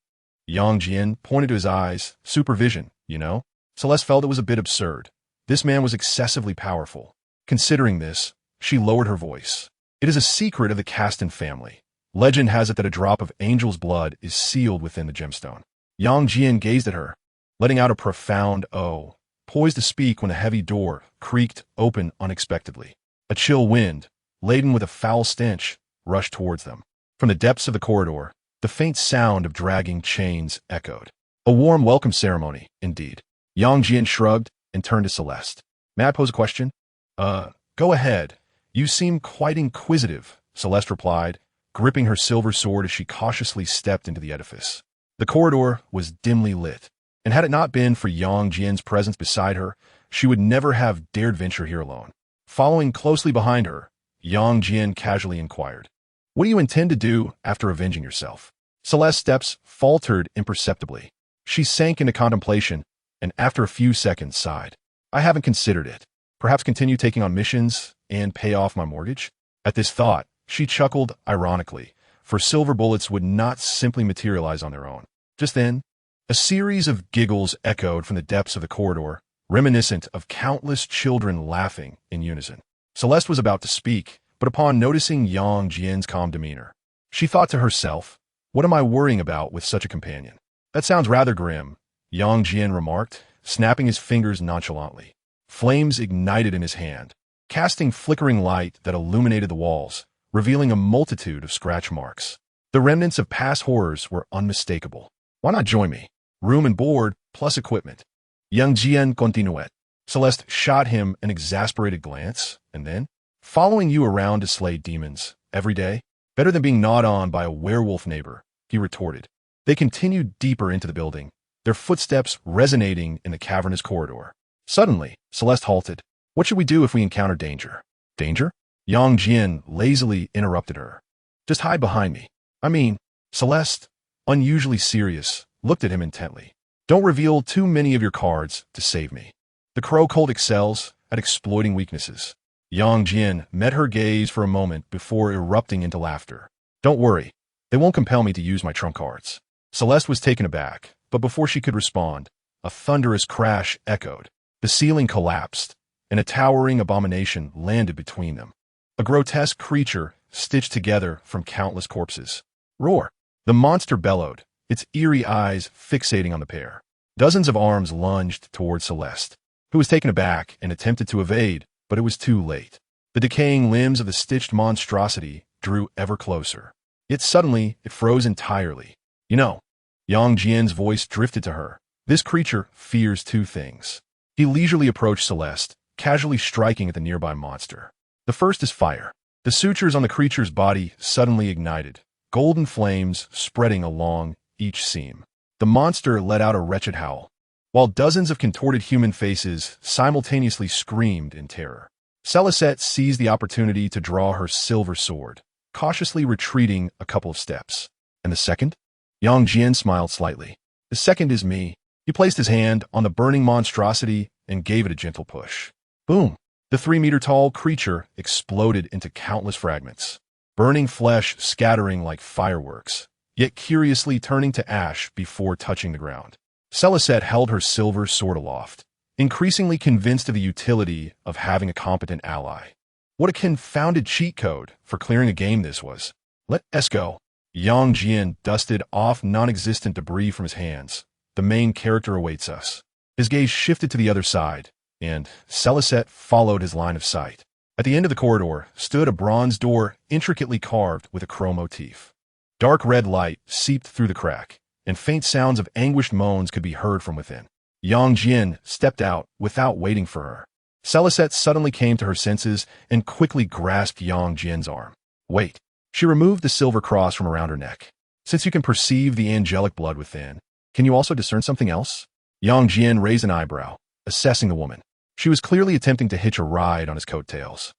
Yang Jian pointed to his eyes. "Supervision, you know?" Celeste felt it was a bit absurd. This man was excessively powerful. Considering this, she lowered her voice. "It is a secret of the Caston family. Legend has it that a drop of angel's blood is sealed within the gemstone." Yang Jian gazed at her, letting out a profound "oh," poised to speak when a heavy door creaked open unexpectedly. A chill wind, laden with a foul stench, rushed towards them. From the depths of the corridor, the faint sound of dragging chains echoed. A warm welcome ceremony, indeed. Yang Jian shrugged and turned to Celeste. "May I pose a question?" Go ahead. You seem quite inquisitive," Celeste replied, gripping her silver sword as she cautiously stepped into the edifice. The corridor was dimly lit, and had it not been for Yang Jian's presence beside her, she would never have dared venture here alone. Following closely behind her, Yang Jian casually inquired, "What do you intend to do after avenging yourself?" Celeste's steps faltered imperceptibly. She sank into contemplation, and after a few seconds sighed. "I haven't considered it. Perhaps continue taking on missions and pay off my mortgage?" At this thought, she chuckled ironically, for silver bullets would not simply materialize on their own. Just then, a series of giggles echoed from the depths of the corridor, reminiscent of countless children laughing in unison. Celeste was about to speak, but upon noticing Yang Jian's calm demeanor, she thought to herself, "What am I worrying about with such a companion?" "That sounds rather grim," Yang Jian remarked, snapping his fingers nonchalantly. Flames ignited in his hand, casting flickering light that illuminated the walls, revealing a multitude of scratch marks. The remnants of past horrors were unmistakable. "Why not join me? Room and board, plus equipment." Yang Jian continued. Celeste shot him an exasperated glance, and then, "Following you around to slay demons, every day? Better than being gnawed on by a werewolf neighbor," he retorted. They continued deeper into the building, their footsteps resonating in the cavernous corridor. Suddenly, Celeste halted. "What should we do if we encounter danger?" "Danger?" Yang Jian lazily interrupted her. "Just hide behind me." "I mean," Celeste, unusually serious, looked at him intently. "Don't reveal too many of your cards to save me." The crow cult excels at exploiting weaknesses. Yang Jian met her gaze for a moment before erupting into laughter. "Don't worry, they won't compel me to use my trump cards." Celeste was taken aback, but before she could respond, a thunderous crash echoed. The ceiling collapsed, and a towering abomination landed between them. A grotesque creature stitched together from countless corpses. "Roar!" The monster bellowed, its eerie eyes fixating on the pair. Dozens of arms lunged toward Celeste, who was taken aback and attempted to evade, but it was too late. The decaying limbs of the stitched monstrosity drew ever closer. Yet suddenly, it froze entirely. "You know," Yang Jian's voice drifted to her, "this creature fears two things." He leisurely approached Celeste, casually striking at the nearby monster. "The first is fire." The sutures on the creature's body suddenly ignited, golden flames spreading along each seam. The monster let out a wretched howl, while dozens of contorted human faces simultaneously screamed in terror. Celeste seized the opportunity to draw her silver sword, cautiously retreating a couple of steps. "And the second?" Yang Jian smiled slightly. "The second is me." He placed his hand on the burning monstrosity and gave it a gentle push. Boom! The 3-meter-tall creature exploded into countless fragments, burning flesh scattering like fireworks, yet curiously turning to ash before touching the ground. Celeste held her silver sword aloft, increasingly convinced of the utility of having a competent ally. What a confounded cheat code for clearing a game this was. "Let us go." Yang Jian dusted off non-existent debris from his hands. "The main character awaits us." His gaze shifted to the other side, and Celeste followed his line of sight. At the end of the corridor stood a bronze door intricately carved with a crow motif. Dark red light seeped through the crack, and faint sounds of anguished moans could be heard from within. Yang Jian stepped out without waiting for her. Celeste suddenly came to her senses and quickly grasped Yang Jian's arm. "Wait." She removed the silver cross from around her neck. Since you can perceive the angelic blood within, can you also discern something else? Jian raised an eyebrow, assessing the woman. She was clearly attempting to hitch a ride on his coattails.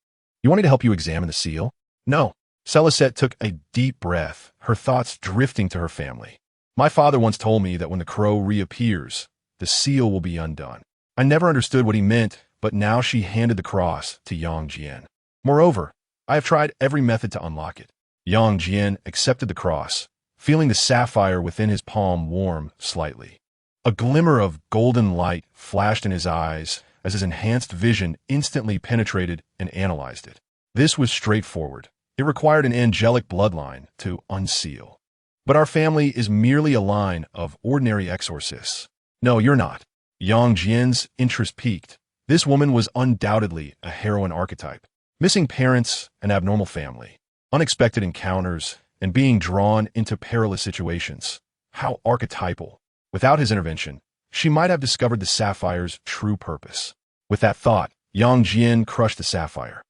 You want me to help you examine the seal? No. Celeste took a deep breath, her thoughts drifting to her family. My father once told me that when the crow reappears, the seal will be undone. I never understood what he meant, but now she handed the cross to Jian. Moreover, I have tried every method to unlock it. Jian accepted the cross, feeling the sapphire within his palm warm slightly. A glimmer of golden light flashed in his eyes as his enhanced vision instantly penetrated and analyzed it. This was straightforward. It required an angelic bloodline to unseal. But our family is merely a line of ordinary exorcists. No, you're not. Jian's interest peaked. This woman was undoubtedly a heroine archetype. Missing parents, an abnormal family, unexpected encounters, and being drawn into perilous situations. How archetypal. Without his intervention, she might have discovered the sapphire's true purpose. With that thought, Jian crushed the sapphire.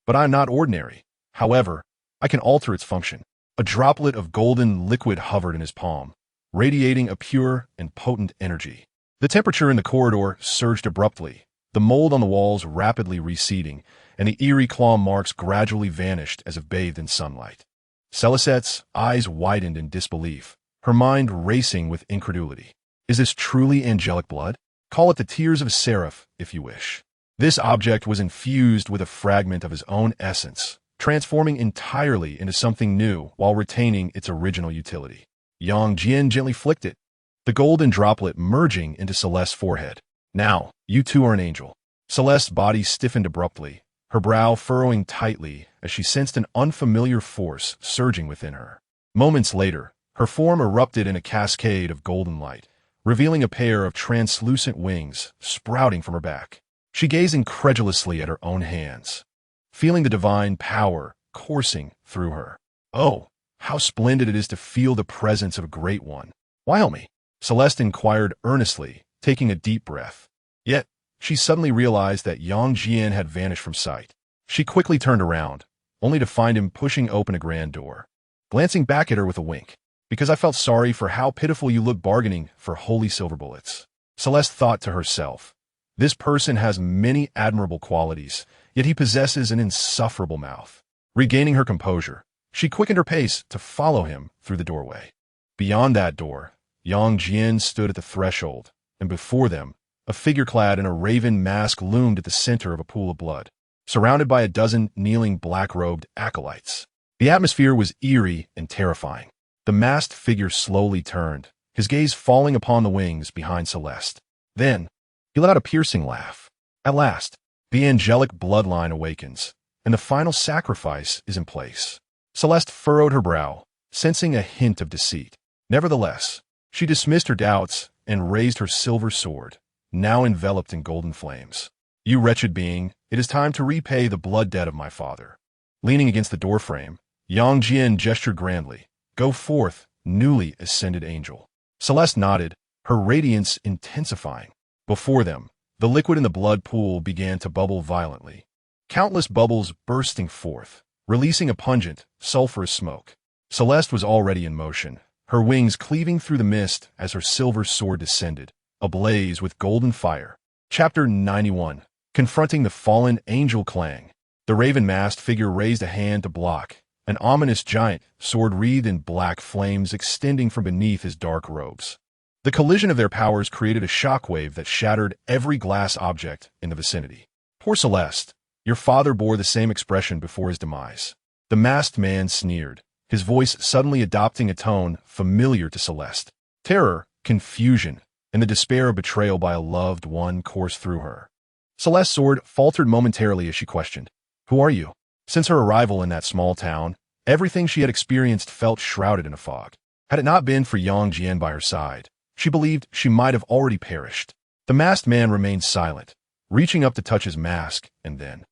But I'm not ordinary. However, I can alter its function. A droplet of golden liquid hovered in his palm, radiating a pure and potent energy. The temperature in the corridor surged abruptly, the mold on the walls rapidly receding, and the eerie claw marks gradually vanished as if bathed in sunlight. Celeste's eyes widened in disbelief, her mind racing with incredulity. Is this truly angelic blood? Call it the tears of a seraph, if you wish. This object was infused with a fragment of his own essence, transforming entirely into something new while retaining its original utility. Jian gently flicked it, the golden droplet merging into Celeste's forehead. Now, you too are an angel. Celeste's body stiffened abruptly, her brow furrowing tightly as she sensed an unfamiliar force surging within her. Moments later, her form erupted in a cascade of golden light, revealing a pair of translucent wings sprouting from her back. She gazed incredulously at her own hands, feeling the divine power coursing through her. Oh, how splendid it is to feel the presence of a great one. Why help me? Celeste inquired earnestly, taking a deep breath. Yet, she suddenly realized that Jian had vanished from sight. She quickly turned around, only to find him pushing open a grand door, glancing back at her with a wink. Because I felt sorry for how pitiful you look bargaining for holy silver bullets. Celeste thought to herself, this person has many admirable qualities, yet he possesses an insufferable mouth. Regaining her composure, she quickened her pace to follow him through the doorway. Beyond that door, Jian stood at the threshold, and before them, a figure clad in a raven mask loomed at the center of a pool of blood, surrounded by a dozen kneeling black-robed acolytes. The atmosphere was eerie and terrifying. The masked figure slowly turned, his gaze falling upon the wings behind Celeste. Then, he let out a piercing laugh. At last, the angelic bloodline awakens, and the final sacrifice is in place. Celeste furrowed her brow, sensing a hint of deceit. Nevertheless, she dismissed her doubts and raised her silver sword, now enveloped in golden flames. You wretched being, it is time to repay the blood debt of my father. Leaning against the doorframe, Jian gestured grandly. Go forth, newly ascended angel. Celeste nodded, her radiance intensifying. Before them, the liquid in the blood pool began to bubble violently, countless bubbles bursting forth, releasing a pungent, sulfurous smoke. Celeste was already in motion, her wings cleaving through the mist as her silver sword descended, ablaze with golden fire. Chapter 91. Confronting the fallen angel clang. The raven-masked figure raised a hand to block, an ominous giant, sword wreathed in black flames extending from beneath his dark robes. The collision of their powers created a shockwave that shattered every glass object in the vicinity. Poor Celeste, your father bore the same expression before his demise. The masked man sneered, his voice suddenly adopting a tone familiar to Celeste. Terror, confusion, and the despair of betrayal by a loved one coursed through her. Celeste's sword faltered momentarily as she questioned, "Who are you?" Since her arrival in that small town, everything she had experienced felt shrouded in a fog. Had it not been for Jian by her side, she believed she might have already perished. The masked man remained silent, reaching up to touch his mask, and then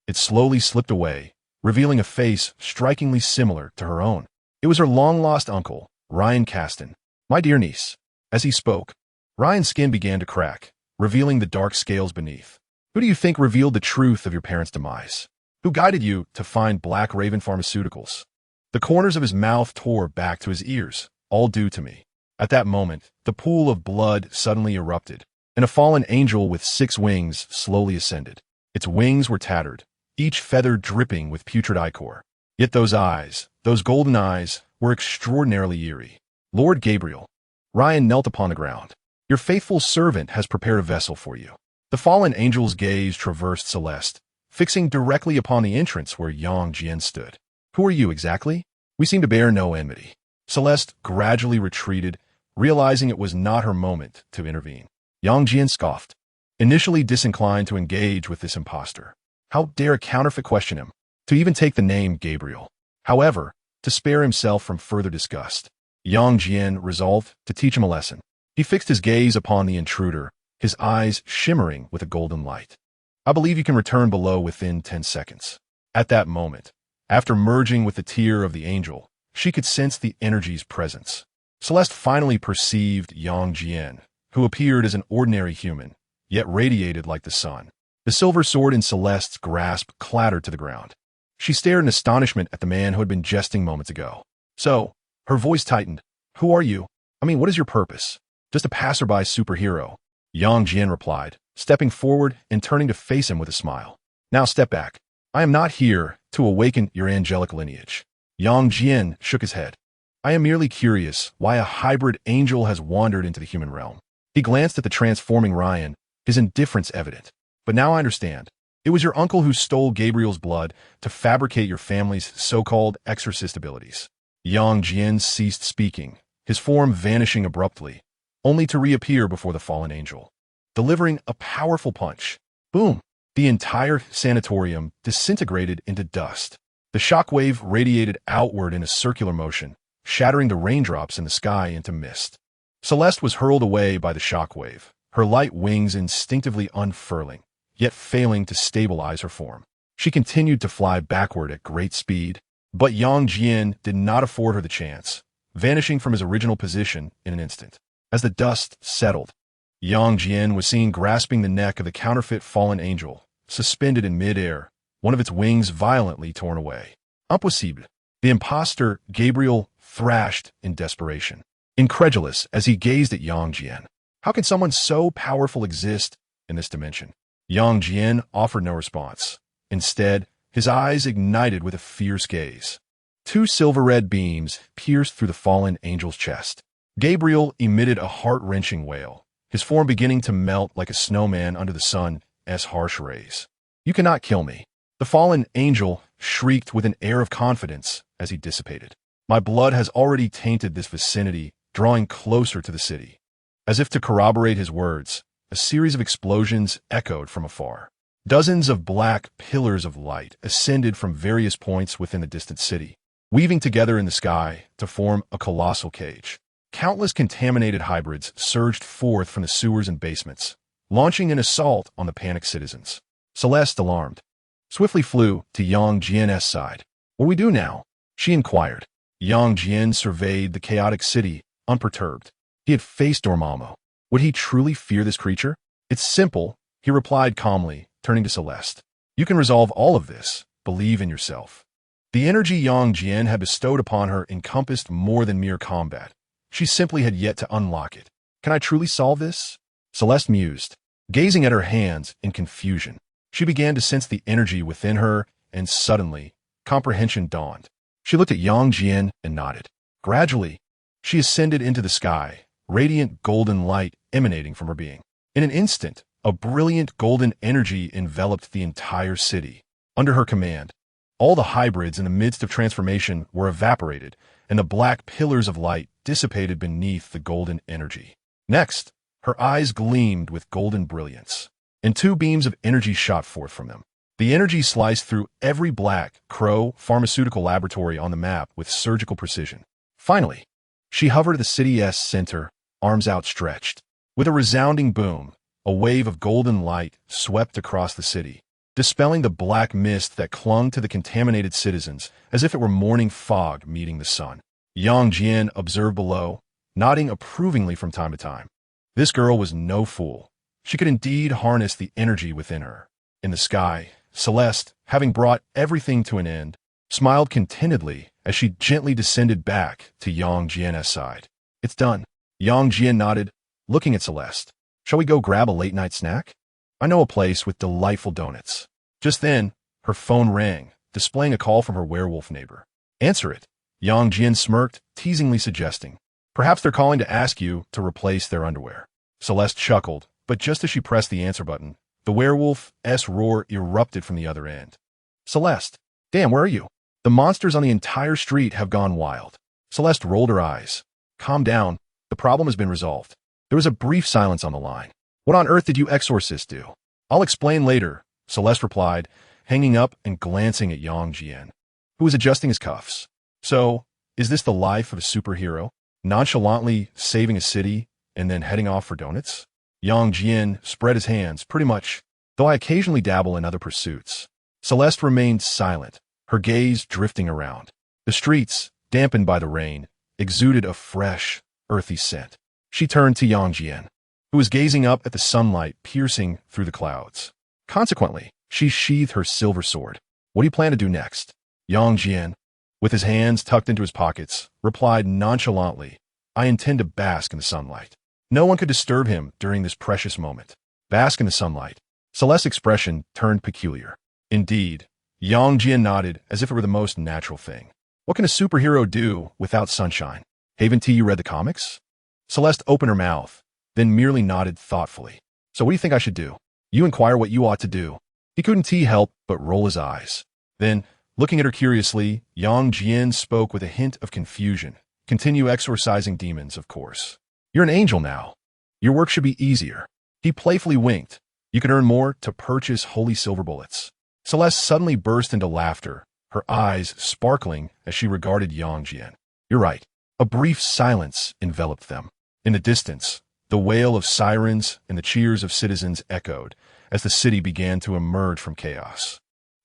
it slowly slipped away, revealing a face strikingly similar to her own. It was her long-lost uncle, Ryan Caston. "My dear niece." As he spoke, Ryan's skin began to crack, revealing the dark scales beneath. "Who do you think revealed the truth of your parents' demise? Who guided you to find Black Raven Pharmaceuticals?" The corners of his mouth tore back to his ears, all due to me. At that moment, the pool of blood suddenly erupted, and a fallen angel with 6 wings slowly ascended. Its wings were tattered, each feather dripping with putrid ichor. Yet those eyes, those golden eyes, were extraordinarily eerie. Lord Gabriel. Ryan knelt upon the ground. Your faithful servant has prepared a vessel for you. The fallen angel's gaze traversed Celeste, fixing directly upon the entrance where Jian stood. Who are you exactly? We seem to bear no enmity. Celeste gradually retreated, realizing it was not her moment to intervene. Jian scoffed, initially disinclined to engage with this impostor. How dare a counterfeit question him? To even take the name Gabriel. However, to spare himself from further disgust, Jian resolved to teach him a lesson. He fixed his gaze upon the intruder, his eyes shimmering with a golden light. I believe you can return below within 10 seconds. At that moment, after merging with the tear of the angel, she could sense the energy's presence. Celeste finally perceived Jian, who appeared as an ordinary human, yet radiated like the sun. The silver sword in Celeste's grasp clattered to the ground. She stared in astonishment at the man who had been jesting moments ago. So, her voice tightened. Who are you? I mean, what is your purpose? Just a passerby superhero. Jian replied, stepping forward and turning to face him with a smile. Now step back. I am not here to awaken your angelic lineage. Jian shook his head. I am merely curious why a hybrid angel has wandered into the human realm. He glanced at the transforming Ryan, his indifference evident. But now I understand. It was your uncle who stole Gabriel's blood to fabricate your family's so-called exorcist abilities. Jian ceased speaking, his form vanishing abruptly, only to reappear before the fallen angel, delivering a powerful punch. Boom! The entire sanatorium disintegrated into dust. The shockwave radiated outward in a circular motion, shattering the raindrops in the sky into mist. Celeste was hurled away by the shockwave, her light wings instinctively unfurling, yet failing to stabilize her form. She continued to fly backward at great speed, but Jian did not afford her the chance, vanishing from his original position in an instant. As the dust settled, Jian was seen grasping the neck of the counterfeit fallen angel, suspended in midair, one of its wings violently torn away. Impossible. The impostor, Gabriel, thrashed in desperation, incredulous as he gazed at Jian. How can someone so powerful exist in this dimension? Jian offered no response. Instead, his eyes ignited with a fierce gaze. 2 silver-red beams pierced through the fallen angel's chest. Gabriel emitted a heart-wrenching wail, his form beginning to melt like a snowman under the sun's harsh rays. You cannot kill me. The fallen angel shrieked with an air of confidence as he dissipated. My blood has already tainted this vicinity, drawing closer to the city. As if to corroborate his words, a series of explosions echoed from afar. Dozens of black pillars of light ascended from various points within the distant city, weaving together in the sky to form a colossal cage. Countless contaminated hybrids surged forth from the sewers and basements, launching an assault on the panicked citizens. Celeste, alarmed, swiftly flew to Jian's side. What do we do now? She inquired. Jian surveyed the chaotic city, unperturbed. He had faced Dormammu. Would he truly fear this creature? It's simple, he replied calmly, turning to Celeste. You can resolve all of this. Believe in yourself. The energy Jian had bestowed upon her encompassed more than mere combat. She simply had yet to unlock it. Can I truly solve this? Celeste mused, gazing at her hands in confusion. She began to sense the energy within her, and suddenly, comprehension dawned. She looked at Jian and nodded. Gradually, she ascended into the sky, radiant golden light emanating from her being. In an instant, a brilliant golden energy enveloped the entire city. Under her command, all the hybrids in the midst of transformation were evaporated, and the black pillars of light dissipated beneath the golden energy. Next, her eyes gleamed with golden brilliance, and 2 beams of energy shot forth from them. The energy sliced through every black crow pharmaceutical laboratory on the map with surgical precision. Finally, she hovered at the city's center, arms outstretched. With a resounding boom, a wave of golden light swept across the city, dispelling the black mist that clung to the contaminated citizens as if it were morning fog meeting the sun. Jian observed below, nodding approvingly from time to time. This girl was no fool. She could indeed harness the energy within her. In the sky, Celeste, having brought everything to an end, smiled contentedly as she gently descended back to Yang Jian's side. It's done. Yang Jian nodded, looking at Celeste. Shall we go grab a late-night snack? I know a place with delightful donuts. Just then, her phone rang, displaying a call from her werewolf neighbor. Answer it. Yang Jian smirked, teasingly suggesting. Perhaps they're calling to ask you to replace their underwear. Celeste chuckled, but just as she pressed the answer button, the werewolf's roar erupted from the other end. Celeste, damn, where are you? The monsters on the entire street have gone wild. Celeste rolled her eyes. Calm down. The problem has been resolved. There was a brief silence on the line. What on earth did you exorcist do? I'll explain later, Celeste replied, hanging up and glancing at Yang Jian, who was adjusting his cuffs. So, is this the life of a superhero? Nonchalantly saving a city and then heading off for donuts? Yang Jian spread his hands, pretty much, though I occasionally dabble in other pursuits. Celeste remained silent, her gaze drifting around. The streets, dampened by the rain, exuded a fresh, earthy scent. She turned to Yang Jian, who was gazing up at the sunlight piercing through the clouds. Consequently, she sheathed her silver sword. What do you plan to do next? Yang Jian, with his hands tucked into his pockets, replied nonchalantly, I intend to bask in the sunlight. No one could disturb him during this precious moment. Bask in the sunlight. Celeste's expression turned peculiar. Indeed, Yang Jian nodded as if it were the most natural thing. What can a superhero do without sunshine? Haven't you read the comics? Celeste opened her mouth, then merely nodded thoughtfully. So what do you think I should do? You inquire what you ought to do. He couldn't help but roll his eyes. Then, looking at her curiously, Yang Jian spoke with a hint of confusion. Continue exorcising demons, of course. You're an angel now. Your work should be easier. He playfully winked. You can earn more to purchase holy silver bullets. Celeste suddenly burst into laughter, her eyes sparkling as she regarded Yang Jian. You're right. A brief silence enveloped them. In the distance, the wail of sirens and the cheers of citizens echoed as the city began to emerge from chaos.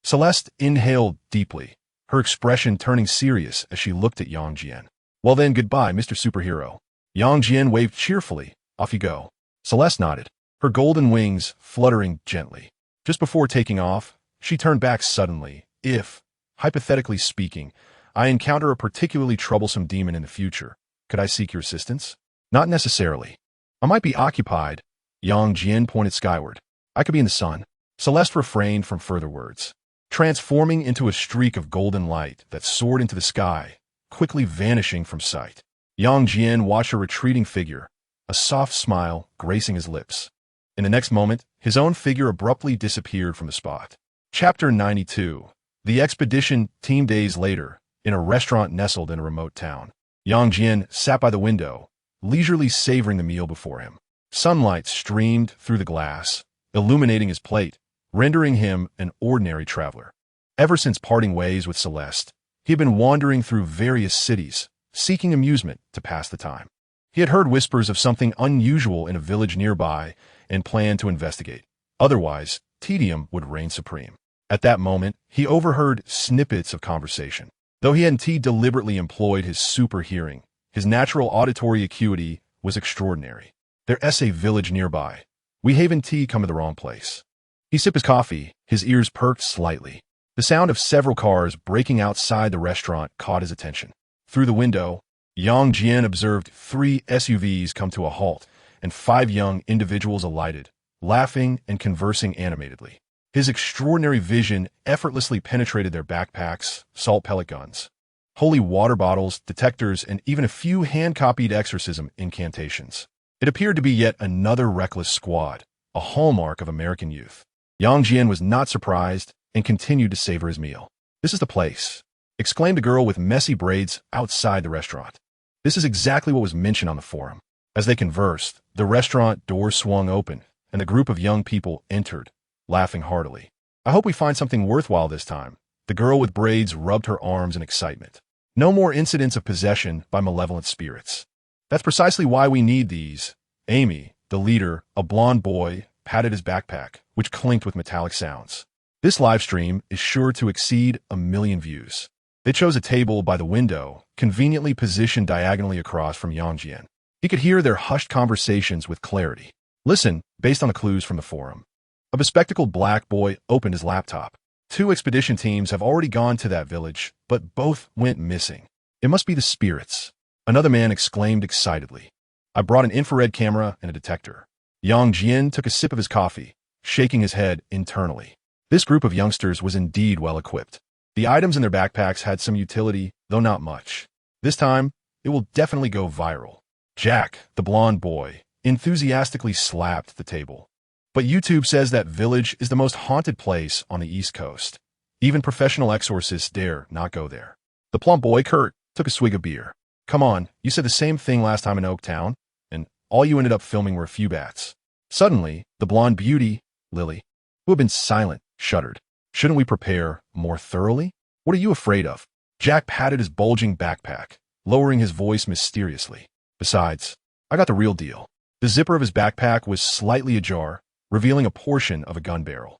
Celeste inhaled deeply, her expression turning serious as she looked at Yang Jian. Well then, goodbye, Mr. Superhero. Yang Jian waved cheerfully. Off you go. Celeste nodded, her golden wings fluttering gently. Just before taking off, she turned back suddenly. If, hypothetically speaking, I encounter a particularly troublesome demon in the future, could I seek your assistance? Not necessarily. I might be occupied. Yang Jian pointed skyward. I could be in the sun. Celeste refrained from further words, transforming into a streak of golden light that soared into the sky, quickly vanishing from sight. Yang Jian watched her retreating figure, a soft smile gracing his lips. In the next moment, his own figure abruptly disappeared from the spot. Chapter 92. The expedition team days later, in a restaurant nestled in a remote town. Yang Jian sat by the window, leisurely savoring the meal before him. Sunlight streamed through the glass, illuminating his plate, rendering him an ordinary traveler. Ever since parting ways with Celeste, he had been wandering through various cities, seeking amusement to pass the time. He had heard whispers of something unusual in a village nearby and planned to investigate. Otherwise, tedium would reign supreme. At that moment, he overheard snippets of conversation. Though he hadn't deliberately employed his super hearing, his natural auditory acuity was extraordinary. There's a village nearby. We haven't come to the wrong place. He sipped his coffee, his ears perked slightly. The sound of several cars braking outside the restaurant caught his attention. Through the window, Yang Jian observed 3 SUVs come to a halt, and 5 young individuals alighted, laughing and conversing animatedly. His extraordinary vision effortlessly penetrated their backpacks, salt pellet guns, holy water bottles, detectors, and even a few hand-copied exorcism incantations. It appeared to be yet another reckless squad, a hallmark of American youth. Yang Jian was not surprised and continued to savor his meal. This is the place, exclaimed a girl with messy braids outside the restaurant. This is exactly what was mentioned on the forum. As they conversed, the restaurant doors swung open, and the group of young people entered, laughing heartily. I hope we find something worthwhile this time. The girl with braids rubbed her arms in excitement. No more incidents of possession by malevolent spirits. That's precisely why we need these. Amy, the leader, a blonde boy, patted his backpack, which clinked with metallic sounds. This live stream is sure to exceed 1 million views. They chose a table by the window, conveniently positioned diagonally across from Yang Jian. He could hear their hushed conversations with clarity. Listen, based on the clues from the forum. A bespectacled black boy opened his laptop. 2 expedition teams have already gone to that village, but both went missing. It must be the spirits. Another man exclaimed excitedly. I brought an infrared camera and a detector. Jian took a sip of his coffee, shaking his head internally. This group of youngsters was indeed well equipped. The items in their backpacks had some utility, though not much. This time, it will definitely go viral. Jack, the blonde boy, enthusiastically slapped the table. But YouTube says that village is the most haunted place on the East Coast. Even professional exorcists dare not go there. The plump boy, Kurt, took a swig of beer. Come on, you said the same thing last time in Oaktown, and all you ended up filming were a few bats. Suddenly, the blonde beauty, Lily, who had been silent, shuddered. Shouldn't we prepare more thoroughly? What are you afraid of? Jack patted his bulging backpack, lowering his voice mysteriously. Besides, I got the real deal. The zipper of his backpack was slightly ajar, revealing a portion of a gun barrel.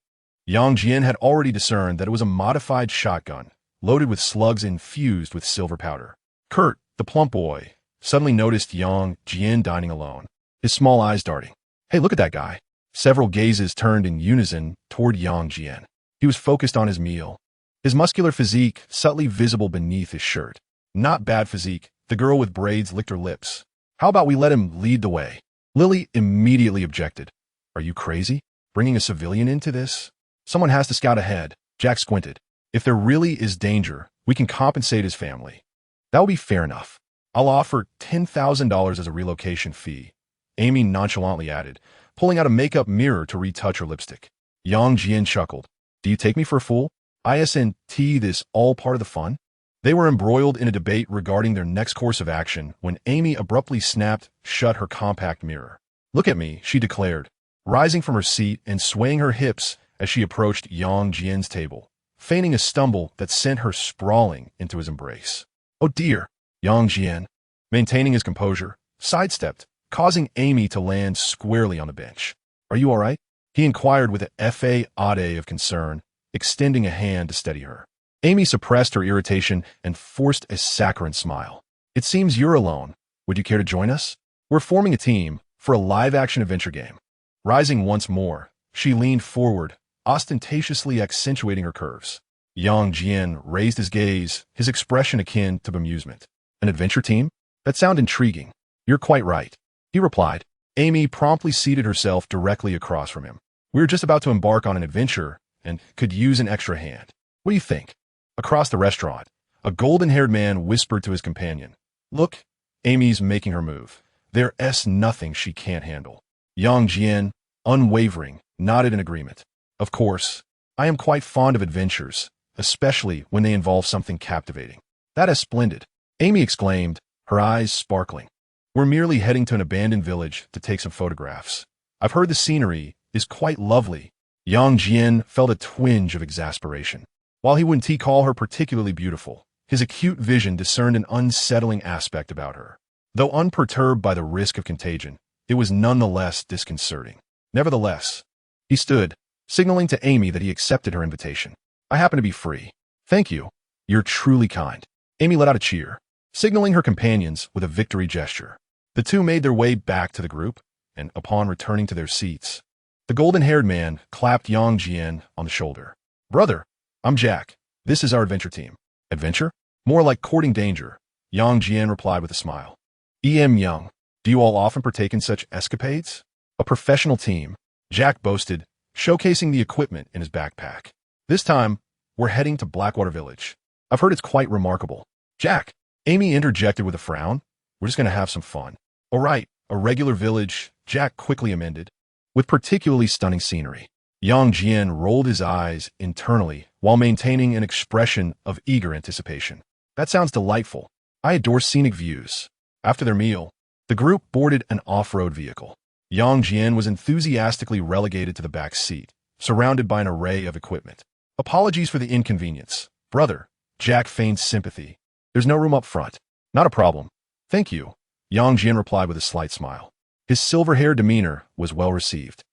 Jian had already discerned that it was a modified shotgun, loaded with slugs infused with silver powder. Kurt, the plump boy, suddenly noticed Jian dining alone, his small eyes darting. Hey, look at that guy. Several gazes turned in unison toward Jian. He was focused on his meal, his muscular physique subtly visible beneath his shirt. Not bad physique, the girl with braids licked her lips. How about we let him lead the way? Lily immediately objected. Are you crazy? Bringing a civilian into this? Someone has to scout ahead. Jack squinted. If there really is danger, we can compensate his family. That will be fair enough. I'll offer $10,000 as a relocation fee, Amy nonchalantly added, pulling out a makeup mirror to retouch her lipstick. Jian chuckled. Do you take me for a fool? Isn't this all part of the fun? They were embroiled in a debate regarding their next course of action when Amy abruptly snapped shut her compact mirror. Look at me, she declared, rising from her seat and swaying her hips as she approached Jian's table, feigning a stumble that sent her sprawling into his embrace. Oh dear, Jian, maintaining his composure, sidestepped, causing Amy to land squarely on the bench. Are you all right? He inquired with a fa-ade of concern, extending a hand to steady her. Amy suppressed her irritation and forced a saccharine smile. It seems you're alone. Would you care to join us? We're forming a team for a live-action adventure game. Rising once more, she leaned forward, ostentatiously accentuating her curves. Jian raised his gaze, his expression akin to bemusement. An adventure team? That sounds intriguing. You're quite right, he replied. Amy promptly seated herself directly across from him. We're just about to embark on an adventure and could use an extra hand. What do you think? Across the restaurant, a golden-haired man whispered to his companion. Look, Amy's making her move. There's nothing she can't handle. Jian, unwavering, nodded in agreement. Of course, I am quite fond of adventures, especially when they involve something captivating. That is splendid, Amy exclaimed, her eyes sparkling. We're merely heading to an abandoned village to take some photographs. I've heard the scenery is quite lovely. Jian felt a twinge of exasperation. While he wouldn't call her particularly beautiful, his acute vision discerned an unsettling aspect about her. Though unperturbed by the risk of contagion, it was nonetheless disconcerting. Nevertheless, he stood, signaling to Amy that he accepted her invitation. I happen to be free. Thank you. You're truly kind. Amy let out a cheer, signaling her companions with a victory gesture. The two made their way back to the group, and upon returning to their seats, the golden-haired man clapped Jian on the shoulder. Brother, I'm Jack. This is our adventure team. Adventure? More like courting danger, Jian replied with a smile. Young, do you all often partake in such escapades? A professional team, Jack boasted, showcasing the equipment in his backpack. This time, we're heading to Blackwater Village. I've heard it's quite remarkable. Jack, Amy interjected with a frown. We're just going to have some fun. All right, a regular village, Jack quickly amended, with particularly stunning scenery. Jian rolled his eyes internally while maintaining an expression of eager anticipation. That sounds delightful. I adore scenic views. After their meal, the group boarded an off-road vehicle. Jian was enthusiastically relegated to the back seat, surrounded by an array of equipment. Apologies for the inconvenience. Brother, Jack feigned sympathy. There's no room up front. Not a problem. Thank you, Jian replied with a slight smile. His silver-haired demeanor was well received,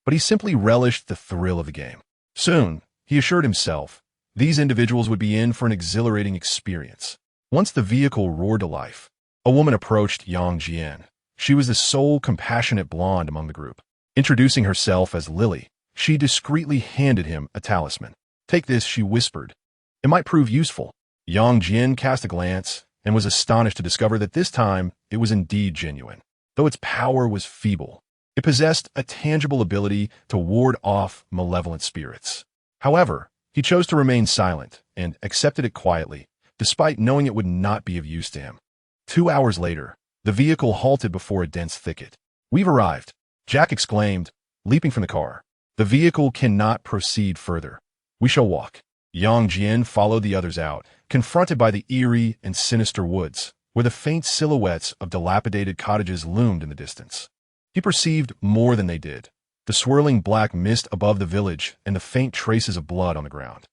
but he simply relished the thrill of the game. Soon, he assured himself, these individuals would be in for an exhilarating experience. Once the vehicle roared to life, a woman approached Jian. She was the sole compassionate blonde among the group. Introducing herself as Lily, she discreetly handed him a talisman. Take this, she whispered. It might prove useful. Yang Jian cast a glance and was astonished to discover that this time it was indeed genuine. Though its power was feeble, it possessed a tangible ability to ward off malevolent spirits. However, he chose to remain silent and accepted it quietly, despite knowing it would not be of use to him. 2 hours later, the vehicle halted before a dense thicket. We've arrived, Jack exclaimed, leaping from the car. The vehicle cannot proceed further. We shall walk. Yang Jian followed the others out, confronted by the eerie and sinister woods, where the faint silhouettes of dilapidated cottages loomed in the distance. He perceived more than they did, the swirling black mist above the village and the faint traces of blood on the ground.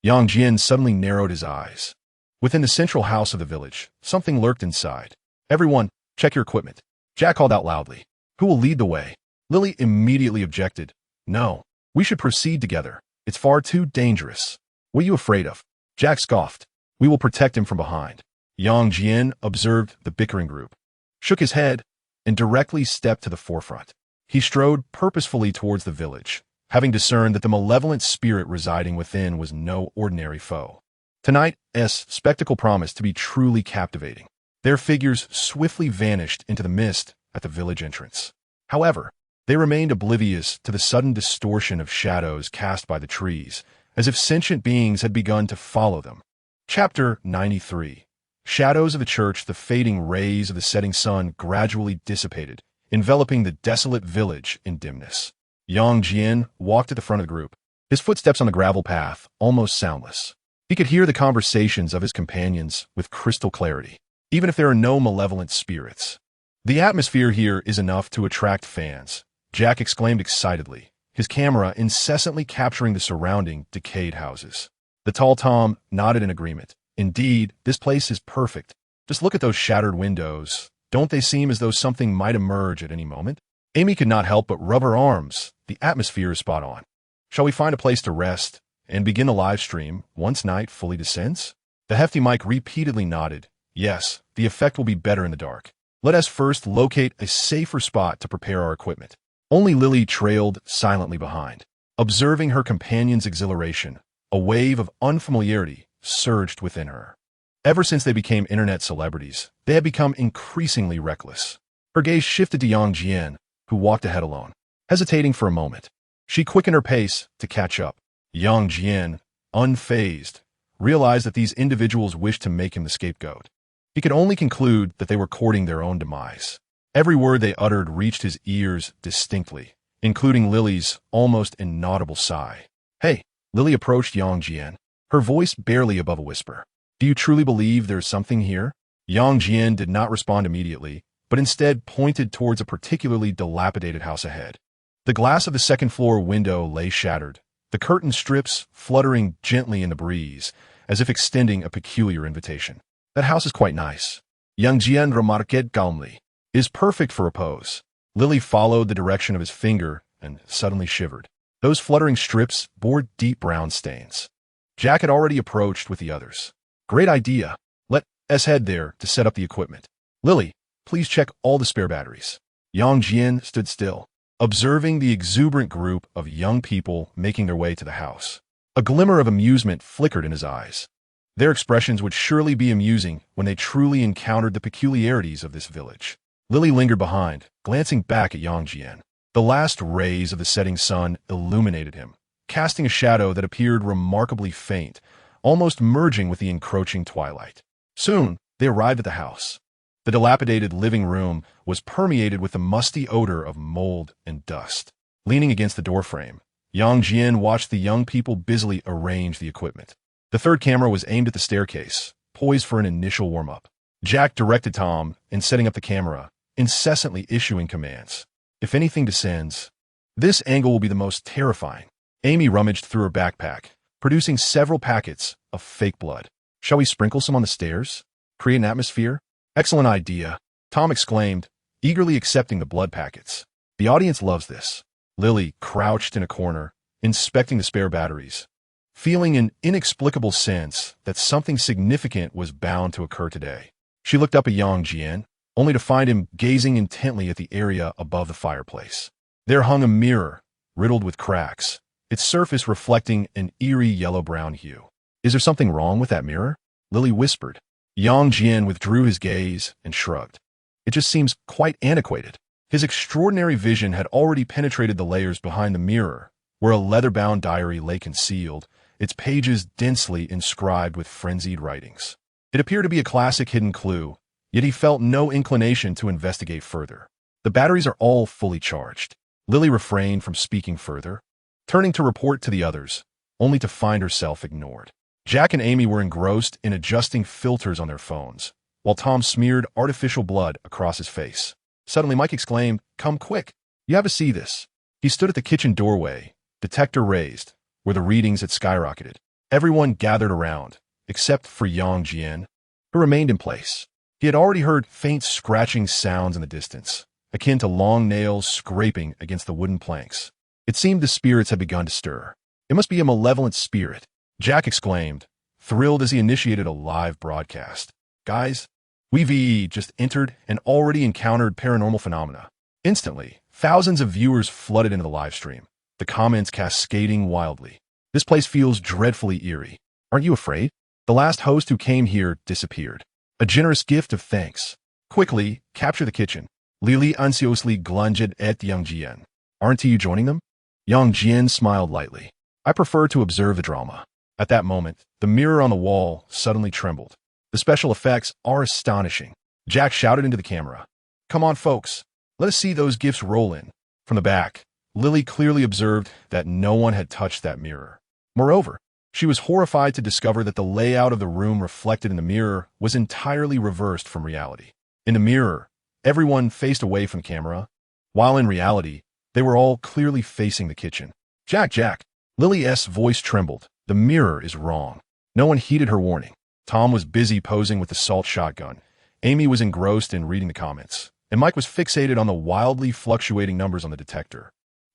Yang Jian suddenly narrowed his eyes. Within the central house of the village, something lurked inside. Everyone, check your equipment. Jack called out loudly. Who will lead the way? Lily immediately objected. No, we should proceed together. It's far too dangerous. What are you afraid of? Jack scoffed. We will protect him from behind. Yang Jian observed the bickering group, shook his head, and directly stepped to the forefront. He strode purposefully towards the village, having discerned that the malevolent spirit residing within was no ordinary foe. Tonight's spectacle promised to be truly captivating. Their figures swiftly vanished into the mist at the village entrance. However, they remained oblivious to the sudden distortion of shadows cast by the trees, as if sentient beings had begun to follow them. Chapter 93. Shadows of the church. The fading rays of the setting sun gradually dissipated, enveloping the desolate village in dimness. Yang Jian walked at the front of the group, his footsteps on the gravel path almost soundless. He could hear the conversations of his companions with crystal clarity, even if there are no malevolent spirits. The atmosphere here is enough to attract fans, Jack exclaimed excitedly, his camera incessantly capturing the surrounding decayed houses. The tall Tom nodded in agreement. Indeed, this place is perfect. Just look at those shattered windows. Don't they seem as though something might emerge at any moment? Amy could not help but rub her arms. The atmosphere is spot on. Shall we find a place to rest and begin the live stream once night fully descends? The hefty mic repeatedly nodded. Yes, the effect will be better in the dark. Let us first locate a safer spot to prepare our equipment. Only Lily trailed silently behind. Observing her companion's exhilaration, a wave of unfamiliarity surged within her. Ever since they became internet celebrities, they had become increasingly reckless. Her gaze shifted to Yang Jian, who walked ahead alone. Hesitating for a moment, she quickened her pace to catch up. Yang Jian, unfazed, realized that these individuals wished to make him the scapegoat. He could only conclude that they were courting their own demise. Every word they uttered reached his ears distinctly, including Lily's almost inaudible sigh. Hey, Lily approached Yang Jian, her voice barely above a whisper. Do you truly believe there's something here? Yang Jian did not respond immediately, but instead pointed towards a particularly dilapidated house ahead. The glass of the second-floor window lay shattered, the curtain strips fluttering gently in the breeze, as if extending a peculiar invitation. That house is quite nice. Yang Jian remarqued calmly. Is perfect for repose. Lily followed the direction of his finger and suddenly shivered. Those fluttering strips bore deep brown stains. Jack had already approached with the others. Great idea. Let us head there to set up the equipment. Lily, please check all the spare batteries. Yang Jian stood still, observing the exuberant group of young people making their way to the house. A glimmer of amusement flickered in his eyes. Their expressions would surely be amusing when they truly encountered the peculiarities of this village. Lily lingered behind, glancing back at Yang Jian. The last rays of the setting sun illuminated him, casting a shadow that appeared remarkably faint, almost merging with the encroaching twilight. Soon, they arrived at the house. The dilapidated living room was permeated with the musty odor of mold and dust. Leaning against the doorframe, Yang Jian watched the young people busily arrange the equipment. The third camera was aimed at the staircase, poised for an initial warm-up. Jack directed Tom in setting up the camera, incessantly issuing commands. If anything descends, this angle will be the most terrifying. Amy rummaged through her backpack, producing several packets of fake blood. Shall we sprinkle some on the stairs? Create an atmosphere? Excellent idea, Tom exclaimed, eagerly accepting the blood packets. The audience loves this. Lily crouched in a corner, inspecting the spare batteries, feeling an inexplicable sense that something significant was bound to occur today. She looked up at Yang Jian, only to find him gazing intently at the area above the fireplace. There hung a mirror, riddled with cracks, its surface reflecting an eerie yellow-brown hue. Is there something wrong with that mirror? Lily whispered. Jian withdrew his gaze and shrugged. It just seems quite antiquated. His extraordinary vision had already penetrated the layers behind the mirror, where a leather-bound diary lay concealed, its pages densely inscribed with frenzied writings. It appeared to be a classic hidden clue, yet he felt no inclination to investigate further. The batteries are all fully charged. Lily refrained from speaking further, turning to report to the others, only to find herself ignored. Jack and Amy were engrossed in adjusting filters on their phones, while Tom smeared artificial blood across his face. Suddenly, Mike exclaimed, "Come quick! You have to see this." He stood at the kitchen doorway, detector raised, where the readings had skyrocketed. Everyone gathered around, except for Jian, who remained in place. He had already heard faint scratching sounds in the distance, akin to long nails scraping against the wooden planks. It seemed the spirits had begun to stir. It must be a malevolent spirit, Jack exclaimed, thrilled as he initiated a live broadcast. Guys, we've just entered and already encountered paranormal phenomena. Instantly, thousands of viewers flooded into the live stream, the comments cascading wildly. This place feels dreadfully eerie. Aren't you afraid? The last host who came here disappeared. A generous gift of thanks. Quickly, capture the kitchen. Lily anxiously glunged at Jian. Aren't you joining them? Jian smiled lightly. I prefer to observe the drama. At that moment, the mirror on the wall suddenly trembled. The special effects are astonishing. Jack shouted into the camera. Come on, folks. Let us see those gifts roll in. From the back, Lily clearly observed that no one had touched that mirror. Moreover, she was horrified to discover that the layout of the room reflected in the mirror was entirely reversed from reality. In the mirror, everyone faced away from the camera, while in reality, they were all clearly facing the kitchen. Jack! Lily's voice trembled. The mirror is wrong. No one heeded her warning. Tom was busy posing with the salt shotgun. Amy was engrossed in reading the comments, and Mike was fixated on the wildly fluctuating numbers on the detector.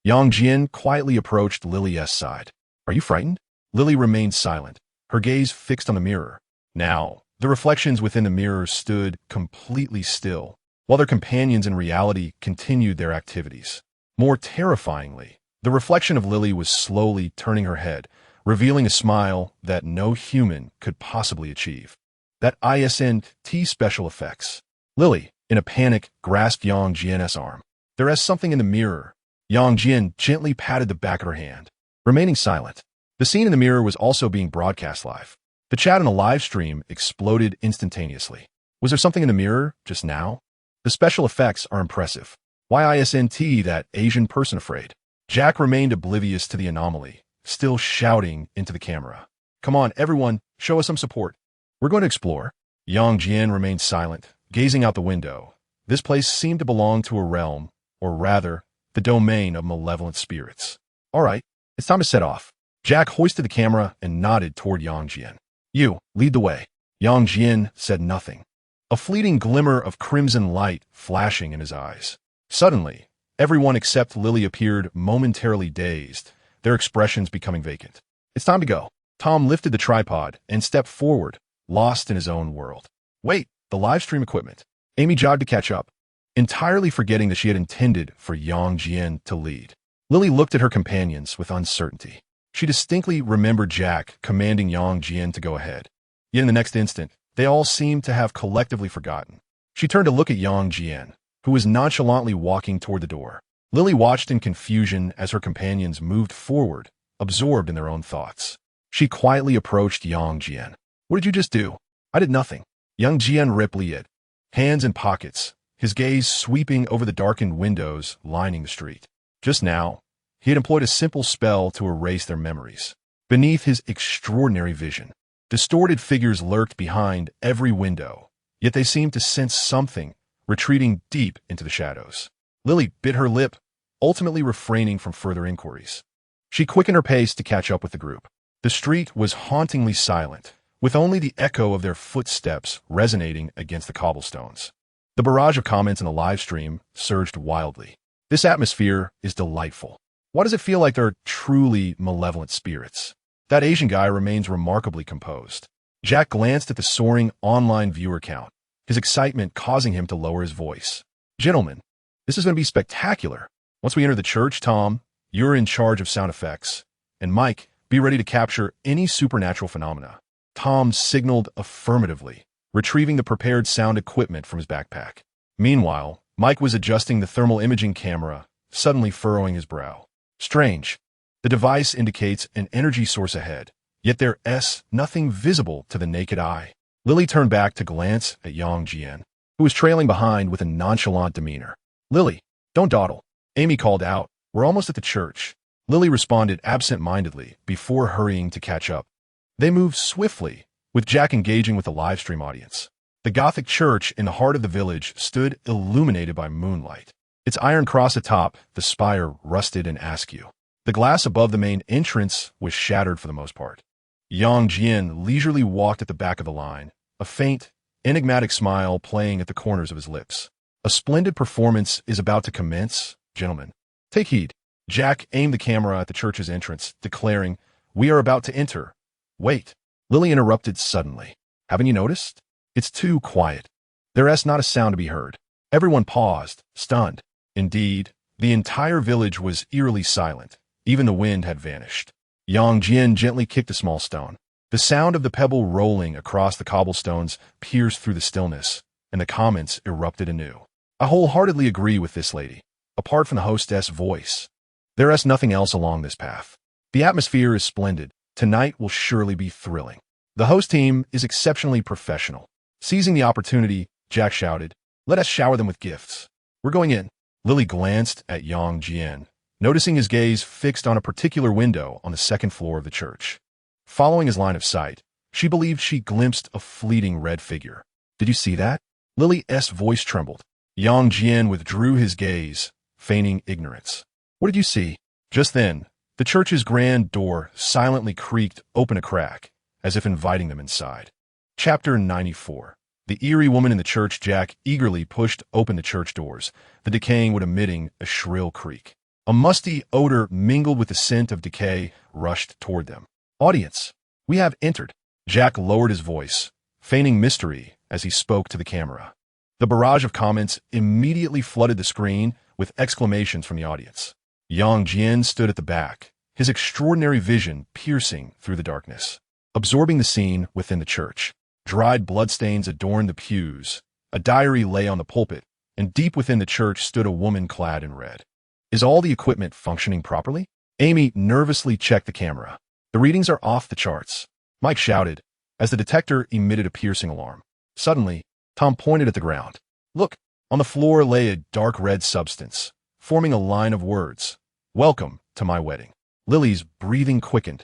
Jian quietly approached Lily's side. Are you frightened? Lily remained silent, her gaze fixed on the mirror. Now, the reflections within the mirror stood completely still, while their companions in reality continued their activities. More terrifyingly, the reflection of Lily was slowly turning her head, revealing a smile that no human could possibly achieve. That S.H.I.E.L.D special effects. Lily, in a panic, grasped Jian's arm. There is something in the mirror. Jian gently patted the back of her hand. Remaining silent, the scene in the mirror was also being broadcast live. The chat on the live stream exploded instantaneously. Was there something in the mirror just now? The special effects are impressive. Why isn't that Asian person afraid? Jack remained oblivious to the anomaly, still shouting into the camera. Come on, everyone, show us some support. We're going to explore. Jian remained silent, gazing out the window. This place seemed to belong to a realm, or rather, the domain of malevolent spirits. All right, it's time to set off. Jack hoisted the camera and nodded toward Jian. You, lead the way. Jian said nothing. A fleeting glimmer of crimson light flashing in his eyes. Suddenly, everyone except Lily appeared momentarily dazed, their expressions becoming vacant. It's time to go. Tom lifted the tripod and stepped forward, lost in his own world. Wait, the live stream equipment. Amy jogged to catch up, entirely forgetting that she had intended for Jian to lead. Lily looked at her companions with uncertainty. She distinctly remembered Jack commanding Jian to go ahead. Yet in the next instant, they all seemed to have collectively forgotten. She turned to look at Jian, who was nonchalantly walking toward the door. Lily watched in confusion as her companions moved forward, absorbed in their own thoughts. She quietly approached Jian. What did you just do? I did nothing. Jian replied, hands in pockets, his gaze sweeping over the darkened windows lining the street. Just now, he had employed a simple spell to erase their memories. Beneath his extraordinary vision, distorted figures lurked behind every window, yet they seemed to sense something, retreating deep into the shadows. Lily bit her lip, ultimately refraining from further inquiries. She quickened her pace to catch up with the group. The street was hauntingly silent, with only the echo of their footsteps resonating against the cobblestones. The barrage of comments in the live stream surged wildly. This atmosphere is delightful. Why does it feel like there are truly malevolent spirits? That Asian guy remains remarkably composed. Jack glanced at the soaring online viewer count, his excitement causing him to lower his voice. Gentlemen, this is going to be spectacular. Once we enter the church, Tom, you're in charge of sound effects. And Mike, be ready to capture any supernatural phenomena. Tom signaled affirmatively, retrieving the prepared sound equipment from his backpack. Meanwhile, Mike was adjusting the thermal imaging camera, suddenly furrowing his brow. Strange. The device indicates an energy source ahead, yet there's nothing visible to the naked eye. Lily turned back to glance at Jian, who was trailing behind with a nonchalant demeanor. Lily, don't dawdle. Amy called out, we're almost at the church. Lily responded absent-mindedly before hurrying to catch up. They moved swiftly, with Jack engaging with the livestream audience. The Gothic church in the heart of the village stood illuminated by moonlight. Its iron cross atop the spire rusted and askew. The glass above the main entrance was shattered for the most part. Jian leisurely walked at the back of the line, a faint, enigmatic smile playing at the corners of his lips. A splendid performance is about to commence, gentlemen. Take heed. Jack aimed the camera at the church's entrance, declaring, we are about to enter. Wait. Lily interrupted suddenly. Haven't you noticed? It's too quiet. There's not a sound to be heard. Everyone paused, stunned. Indeed, the entire village was eerily silent. Even the wind had vanished. Jian gently kicked a small stone. The sound of the pebble rolling across the cobblestones pierced through the stillness, and the comments erupted anew. I wholeheartedly agree with this lady. Apart from the hostess' voice, there's nothing else along this path. The atmosphere is splendid. Tonight will surely be thrilling. The host team is exceptionally professional. Seizing the opportunity, Jack shouted, let us shower them with gifts. We're going in. Lily glanced at Jian, noticing his gaze fixed on a particular window on the second floor of the church. Following his line of sight, she believed she glimpsed a fleeting red figure. Did you see that? Lily's voice trembled. Jian withdrew his gaze, feigning ignorance. What did you see? Just then, the church's grand door silently creaked open a crack, as if inviting them inside. Chapter 94. The eerie woman in the church. Jack eagerly pushed open the church doors, the decaying wood emitting a shrill creak. A musty odor mingled with the scent of decay rushed toward them. Audience, we have entered. Jack lowered his voice, feigning mystery as he spoke to the camera. The barrage of comments immediately flooded the screen with exclamations from the audience. Jian stood at the back, his extraordinary vision piercing through the darkness, absorbing the scene within the church. Dried bloodstains adorned the pews, a diary lay on the pulpit, and deep within the church stood a woman clad in red. Is all the equipment functioning properly? Amy nervously checked the camera. The readings are off the charts. Mike shouted, as the detector emitted a piercing alarm. Suddenly, Tom pointed at the ground. Look, on the floor lay a dark red substance, forming a line of words. Welcome to my wedding. Lily's breathing quickened,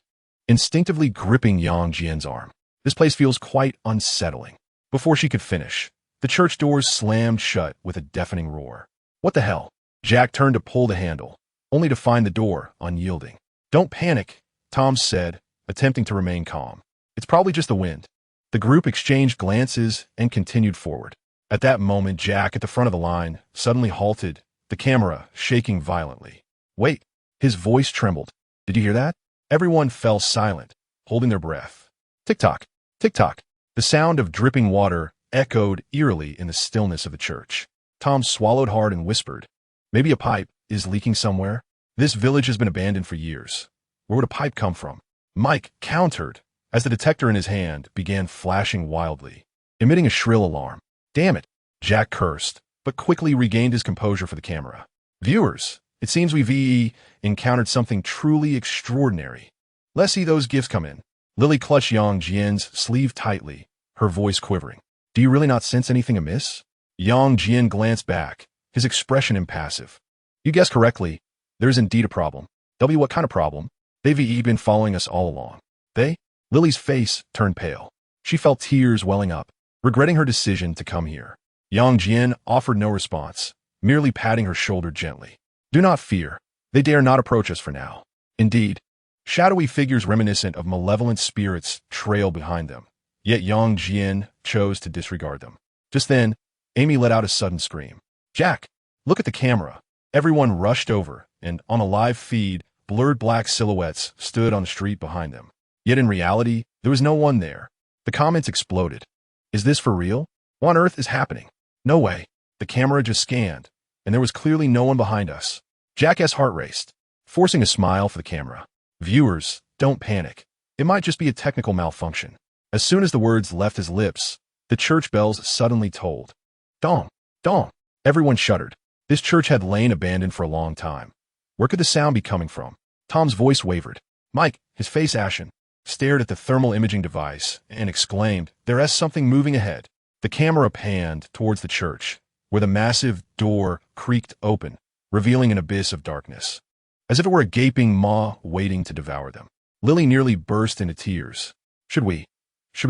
instinctively gripping Jian's arm. This place feels quite unsettling. Before she could finish, the church doors slammed shut with a deafening roar. What the hell? Jack turned to pull the handle, only to find the door unyielding. Don't panic, Tom said, attempting to remain calm. It's probably just the wind. The group exchanged glances and continued forward. At that moment, Jack, at the front of the line, suddenly halted, the camera shaking violently. Wait, his voice trembled. Did you hear that? Everyone fell silent, holding their breath. Tick-tock, tick-tock. The sound of dripping water echoed eerily in the stillness of the church. Tom swallowed hard and whispered, maybe a pipe is leaking somewhere. This village has been abandoned for years. Where would a pipe come from? Mike countered, as the detector in his hand began flashing wildly, emitting a shrill alarm. Damn it, Jack cursed, but quickly regained his composure for the camera. Viewers, it seems we've encountered something truly extraordinary. Let's see those gifts come in. Lily clutched Jian's sleeve tightly, her voice quivering. Do you really not sense anything amiss? Jian glanced back, his expression impassive. You guessed correctly. There's indeed a problem. What kind of problem? They've been following us all along. They? Lily's face turned pale. She felt tears welling up, regretting her decision to come here. Jian offered no response, merely patting her shoulder gently. Do not fear. They dare not approach us for now. Indeed, shadowy figures reminiscent of malevolent spirits trail behind them. Yet Jian chose to disregard them. Just then, Amy let out a sudden scream. Jack, look at the camera. Everyone rushed over, and on a live feed, blurred black silhouettes stood on the street behind them. Yet in reality, there was no one there. The comments exploded. Is this for real? What on earth is happening? No way. The camera just scanned, and there was clearly no one behind us. Jack's heart raced, forcing a smile for the camera. Viewers, don't panic. It might just be a technical malfunction. As soon as the words left his lips, the church bells suddenly tolled. Dong! Dong! Everyone shuddered. This church had lain abandoned for a long time. Where could the sound be coming from? Tom's voice wavered. Mike, his face ashen, stared at the thermal imaging device and exclaimed, "There's something moving ahead." The camera panned towards the church, where the massive door creaked open, revealing an abyss of darkness, as if it were a gaping maw waiting to devour them. Lily nearly burst into tears. Should we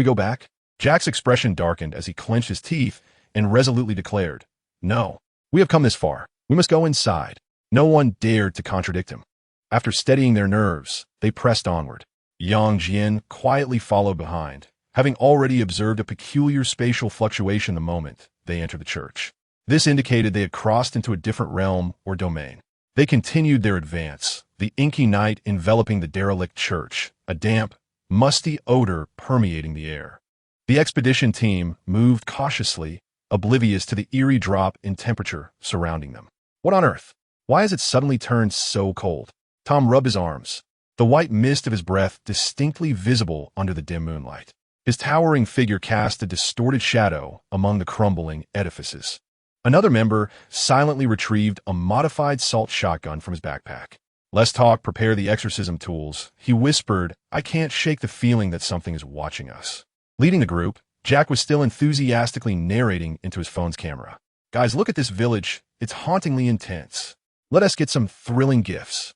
go back? Jack's expression darkened as he clenched his teeth and resolutely declared, "No, we have come this far. We must go inside." No one dared to contradict him. After steadying their nerves, they pressed onward. Jian quietly followed behind, having already observed a peculiar spatial fluctuation the moment they entered the church. This indicated they had crossed into a different realm or domain. They continued their advance, the inky night enveloping the derelict church, a damp, musty odor permeating the air. The expedition team moved cautiously, oblivious to the eerie drop in temperature surrounding them. What on earth? Why has it suddenly turned so cold? Tom rubbed his arms, the white mist of his breath distinctly visible under the dim moonlight. His towering figure cast a distorted shadow among the crumbling edifices. Another member silently retrieved a modified salt shotgun from his backpack. "Let's talk, prepare the exorcism tools," he whispered. "I can't shake the feeling that something is watching us." Leading the group, Jack was still enthusiastically narrating into his phone's camera. "Guys, look at this village. It's hauntingly intense. Let us get some thrilling gifts."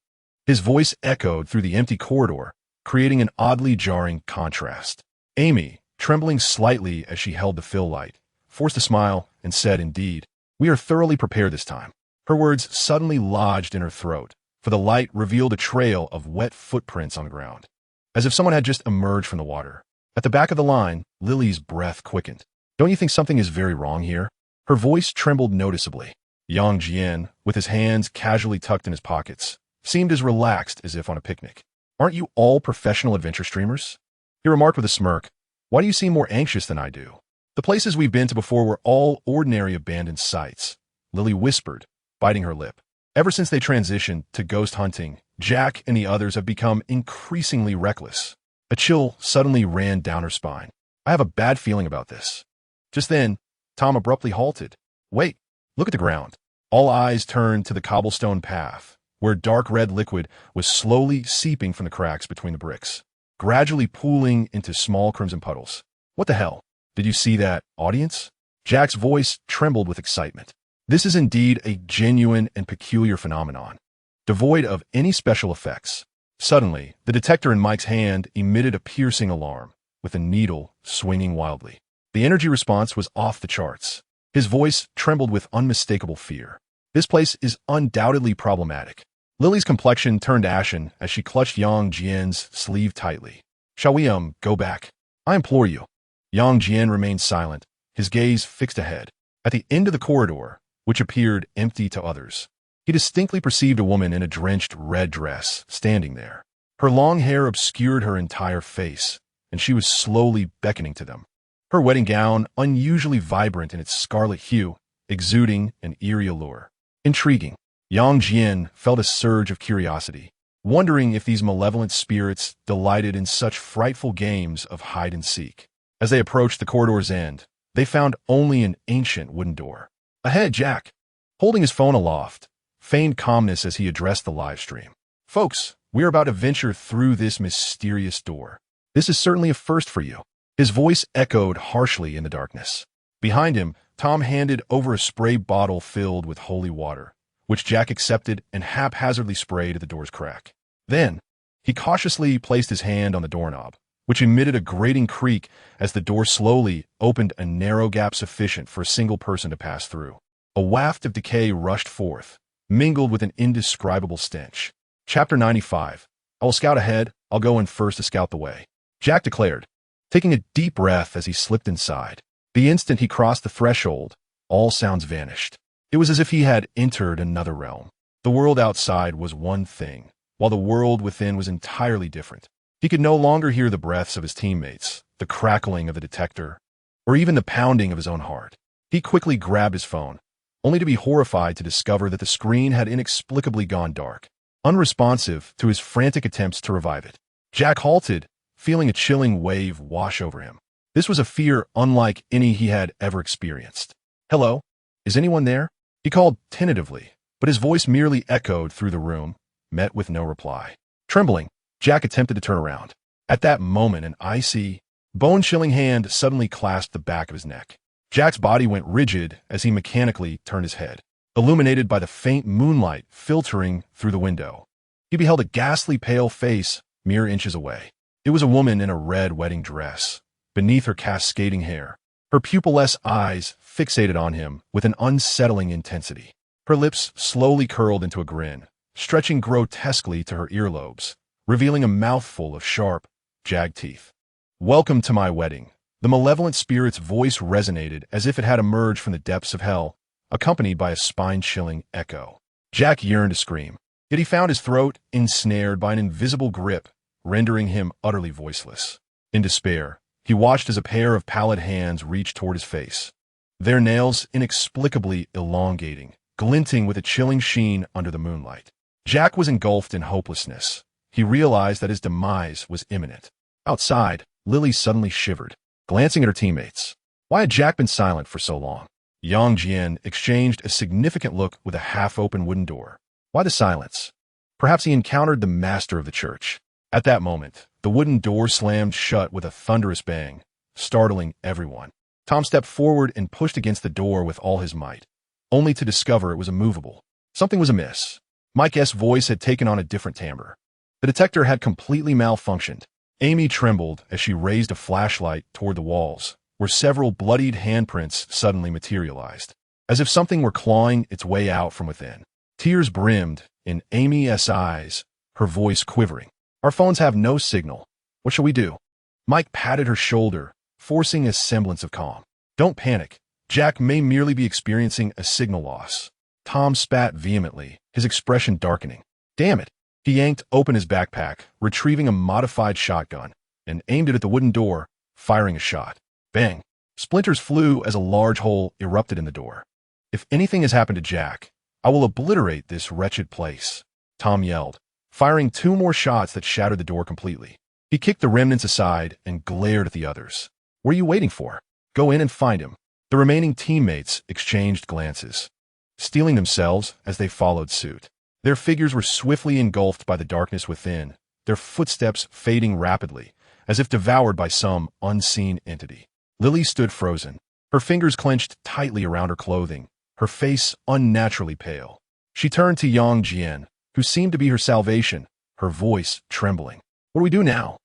His voice echoed through the empty corridor, creating an oddly jarring contrast. Amy, trembling slightly as she held the fill light, forced a smile and said, "Indeed, we are thoroughly prepared this time." Her words suddenly lodged in her throat, for the light revealed a trail of wet footprints on the ground, as if someone had just emerged from the water. At the back of the line, Lily's breath quickened. "Don't you think something is very wrong here?" Her voice trembled noticeably. Jian, with his hands casually tucked in his pockets, seemed as relaxed as if on a picnic. "Aren't you all professional adventure streamers?" He remarked with a smirk. "Why do you seem more anxious than I do?" "The places we've been to before were all ordinary abandoned sites," Lily whispered, biting her lip. "Ever since they transitioned to ghost hunting, Jack and the others have become increasingly reckless." A chill suddenly ran down her spine. "I have a bad feeling about this." Just then, Tom abruptly halted. "Wait, look at the ground." All eyes turned to the cobblestone path, where dark red liquid was slowly seeping from the cracks between the bricks, gradually pooling into small crimson puddles. "What the hell? Did you see that, audience?" Jack's voice trembled with excitement. This is indeed a genuine and peculiar phenomenon, devoid of any special effects. Suddenly, the detector in Mike's hand emitted a piercing alarm, with a needle swinging wildly. The energy response was off the charts. His voice trembled with unmistakable fear. "This place is undoubtedly problematic." Lily's complexion turned ashen as she clutched Jian's sleeve tightly. "Shall we, go back? I implore you." Jian remained silent, his gaze fixed ahead. At the end of the corridor, which appeared empty to others, he distinctly perceived a woman in a drenched red dress standing there. Her long hair obscured her entire face, and she was slowly beckoning to them. Her wedding gown, unusually vibrant in its scarlet hue, exuding an eerie allure. Intriguing. Jian felt a surge of curiosity, wondering if these malevolent spirits delighted in such frightful games of hide-and-seek. As they approached the corridor's end, they found only an ancient wooden door. Ahead, Jack, holding his phone aloft, feigned calmness as he addressed the live stream. "Folks, we're about to venture through this mysterious door. This is certainly a first for you." His voice echoed harshly in the darkness. Behind him, Tom handed over a spray bottle filled with holy water, which Jack accepted and haphazardly sprayed at the door's crack. Then, he cautiously placed his hand on the doorknob, which emitted a grating creak as the door slowly opened a narrow gap sufficient for a single person to pass through. A waft of decay rushed forth, mingled with an indescribable stench. Chapter 95. "I will scout ahead. I'll go in first to scout the way," Jack declared, taking a deep breath as he slipped inside. The instant he crossed the threshold, all sounds vanished. It was as if he had entered another realm. The world outside was one thing, while the world within was entirely different. He could no longer hear the breaths of his teammates, the crackling of the detector, or even the pounding of his own heart. He quickly grabbed his phone, only to be horrified to discover that the screen had inexplicably gone dark. unresponsive to his frantic attempts to revive it. Jack halted, feeling a chilling wave wash over him. This was a fear unlike any he had ever experienced. "Hello? Is anyone there?" He called tentatively, but his voice merely echoed through the room, met with no reply. Trembling, Jack attempted to turn around. At that moment, an icy, bone-chilling hand suddenly clasped the back of his neck. Jack's body went rigid as he mechanically turned his head, illuminated by the faint moonlight filtering through the window. He beheld a ghastly pale face mere inches away. It was a woman in a red wedding dress. Beneath her cascading hair, her pupilless eyes fixated on him with an unsettling intensity. Her lips slowly curled into a grin, stretching grotesquely to her earlobes, revealing a mouthful of sharp, jagged teeth. "Welcome to my wedding." The malevolent spirit's voice resonated as if it had emerged from the depths of hell, accompanied by a spine-chilling echo. Jack yearned to scream, yet he found his throat ensnared by an invisible grip, rendering him utterly voiceless. In despair, he watched as a pair of pallid hands reached toward his face, their nails inexplicably elongating, glinting with a chilling sheen under the moonlight. Jack was engulfed in hopelessness. He realized that his demise was imminent. Outside, Lily suddenly shivered, glancing at her teammates. Why had Jack been silent for so long? Jian exchanged a significant look with a half-open wooden door. Why the silence? Perhaps he encountered the master of the church. At that moment, the wooden door slammed shut with a thunderous bang, startling everyone. Tom stepped forward and pushed against the door with all his might, only to discover it was immovable. Something was amiss. Mike's voice had taken on a different timbre. The detector had completely malfunctioned. Amy trembled as she raised a flashlight toward the walls, where several bloodied handprints suddenly materialized, as if something were clawing its way out from within. Tears brimmed in Amy's eyes, her voice quivering. "Our phones have no signal. What shall we do?" Mike patted her shoulder, forcing a semblance of calm. "Don't panic. Jack may merely be experiencing a signal loss." Tom spat vehemently, his expression darkening. "Damn it." He yanked open his backpack, retrieving a modified shotgun, and aimed it at the wooden door, firing a shot. Bang! Splinters flew as a large hole erupted in the door. "If anything has happened to Jack, I will obliterate this wretched place," Tom yelled, firing 2 more shots that shattered the door completely. He kicked the remnants aside and glared at the others. "What are you waiting for? Go in and find him." The remaining teammates exchanged glances, steeling themselves as they followed suit. Their figures were swiftly engulfed by the darkness within, their footsteps fading rapidly, as if devoured by some unseen entity. Lily stood frozen, her fingers clenched tightly around her clothing, her face unnaturally pale. She turned to Jian, who seemed to be her salvation, her voice trembling. "What do we do now?"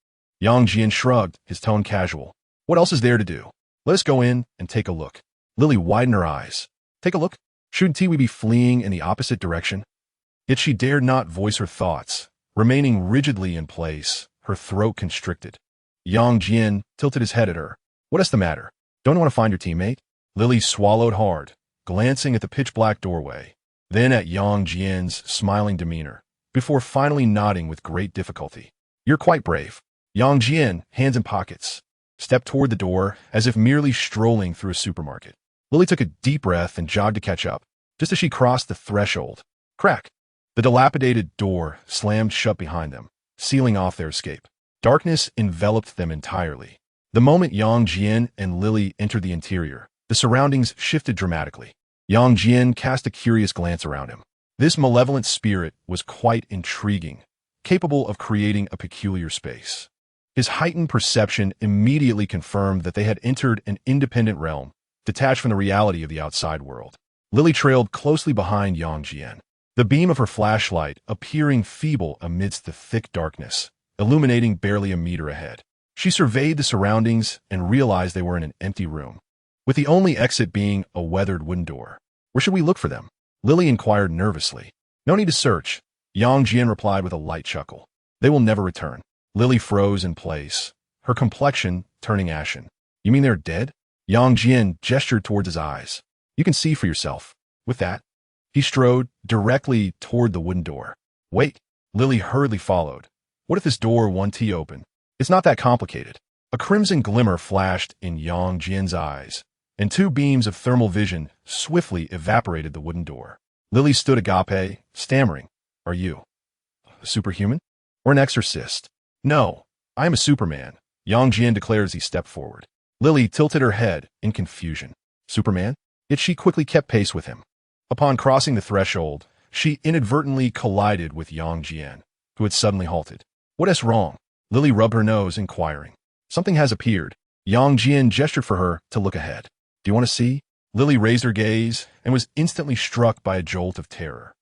Jian shrugged, his tone casual. "What else is there to do? Let us go in and take a look." Lily widened her eyes. "Take a look? Shouldn't we be fleeing in the opposite direction?" Yet she dared not voice her thoughts, remaining rigidly in place, her throat constricted. Jian tilted his head at her. "What is the matter? Don't you want to find your teammate?" Lily swallowed hard, glancing at the pitch-black doorway, then at Jian's smiling demeanor, before finally nodding with great difficulty. "You're quite brave." Jian, hands in pockets, stepped toward the door as if merely strolling through a supermarket. Lily took a deep breath and jogged to catch up. Just as she crossed the threshold, crack! The dilapidated door slammed shut behind them, sealing off their escape. Darkness enveloped them entirely. The moment Jian and Lily entered the interior, the surroundings shifted dramatically. Jian cast a curious glance around him. This malevolent spirit was quite intriguing, capable of creating a peculiar space. His heightened perception immediately confirmed that they had entered an independent realm, detached from the reality of the outside world. Lily trailed closely behind Jian, the beam of her flashlight appearing feeble amidst the thick darkness, illuminating barely a meter ahead. She surveyed the surroundings and realized they were in an empty room, with the only exit being a weathered wooden door. "Where should we look for them?" Lily inquired nervously. "No need to search," Jian replied with a light chuckle. "They will never return." Lily froze in place, her complexion turning ashen. "You mean they're dead?" Jian gestured towards his eyes. "You can see for yourself." With that, he strode directly toward the wooden door. "Wait." Lily hurriedly followed. "What if this door won't open?" "It's not that complicated." A crimson glimmer flashed in Jian's eyes, and 2 beams of thermal vision swiftly evaporated the wooden door. Lily stood agape, stammering, "Are you?" A superhuman? Or an exorcist? No, I am a Superman, Yang Jian declared as he stepped forward. Lily tilted her head in confusion. Superman? Yet she quickly kept pace with him. Upon crossing the threshold, she inadvertently collided with Yang Jian, who had suddenly halted. What is wrong? Lily rubbed her nose, inquiring. Something has appeared. Yang Jian gestured for her to look ahead. Do you want to see? Lily raised her gaze and was instantly struck by a jolt of terror.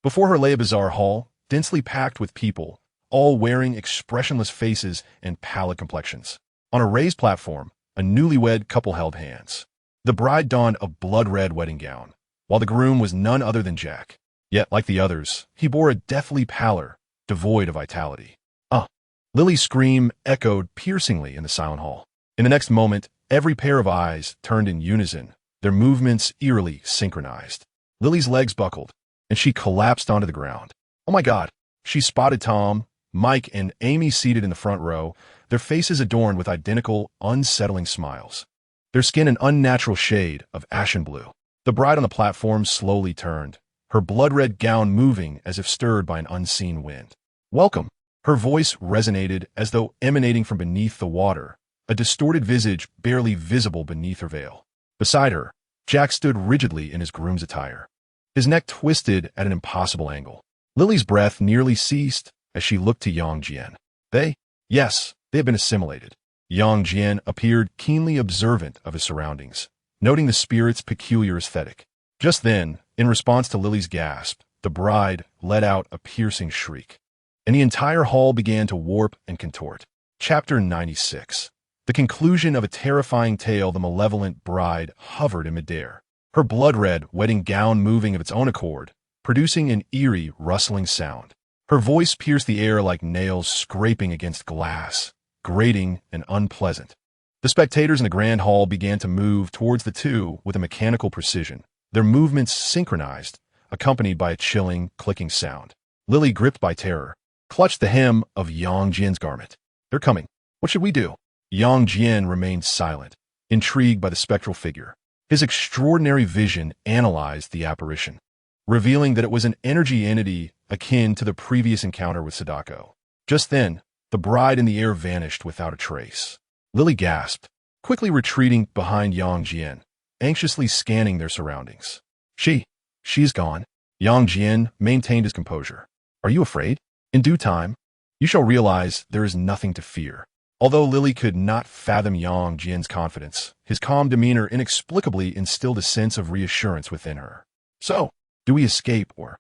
Before her lay a bizarre hall, densely packed with people, all wearing expressionless faces and pallid complexions. On a raised platform, a newlywed couple held hands. The bride donned a blood-red wedding gown, while the groom was none other than Jack. Yet, like the others, he bore a deathly pallor, devoid of vitality. Ah! Lily's scream echoed piercingly in the silent hall. In the next moment, every pair of eyes turned in unison, their movements eerily synchronized. Lily's legs buckled, and she collapsed onto the ground. Oh my God! She spotted Tom, Mike, and Amy seated in the front row, their faces adorned with identical, unsettling smiles. Their skin an unnatural shade of ashen blue. The bride on the platform slowly turned, her blood-red gown moving as if stirred by an unseen wind. Welcome! Her voice resonated as though emanating from beneath the water, a distorted visage barely visible beneath her veil. Beside her, Jack stood rigidly in his groom's attire, his neck twisted at an impossible angle. Lily's breath nearly ceased as she looked to Yang Jian. Yes, they had been assimilated. Yang Jian appeared keenly observant of his surroundings, noting the spirit's peculiar aesthetic. Just then, in response to Lily's gasp, the bride let out a piercing shriek, and the entire hall began to warp and contort. Chapter 96. The conclusion of a terrifying tale. The malevolent bride hovered in midair, her blood-red wedding gown moving of its own accord, producing an eerie, rustling sound. Her voice pierced the air like nails scraping against glass, grating and unpleasant. The spectators in the grand hall began to move towards the two with a mechanical precision, their movements synchronized, accompanied by a chilling, clicking sound. Lily, gripped by terror, clutched the hem of Yang Jian's garment. They're coming. What should we do? Yang Jian remained silent, intrigued by the spectral figure. His extraordinary vision analyzed the apparition, revealing that it was an energy entity akin to the previous encounter with Sadako. Just then, the bride in the air vanished without a trace. Lily gasped, quickly retreating behind Yang Jian, anxiously scanning their surroundings. She's gone. Yang Jian maintained his composure. Are you afraid? In due time, you shall realize there is nothing to fear. Although Lily could not fathom Yang Jian's confidence, his calm demeanor inexplicably instilled a sense of reassurance within her. So, do we escape or?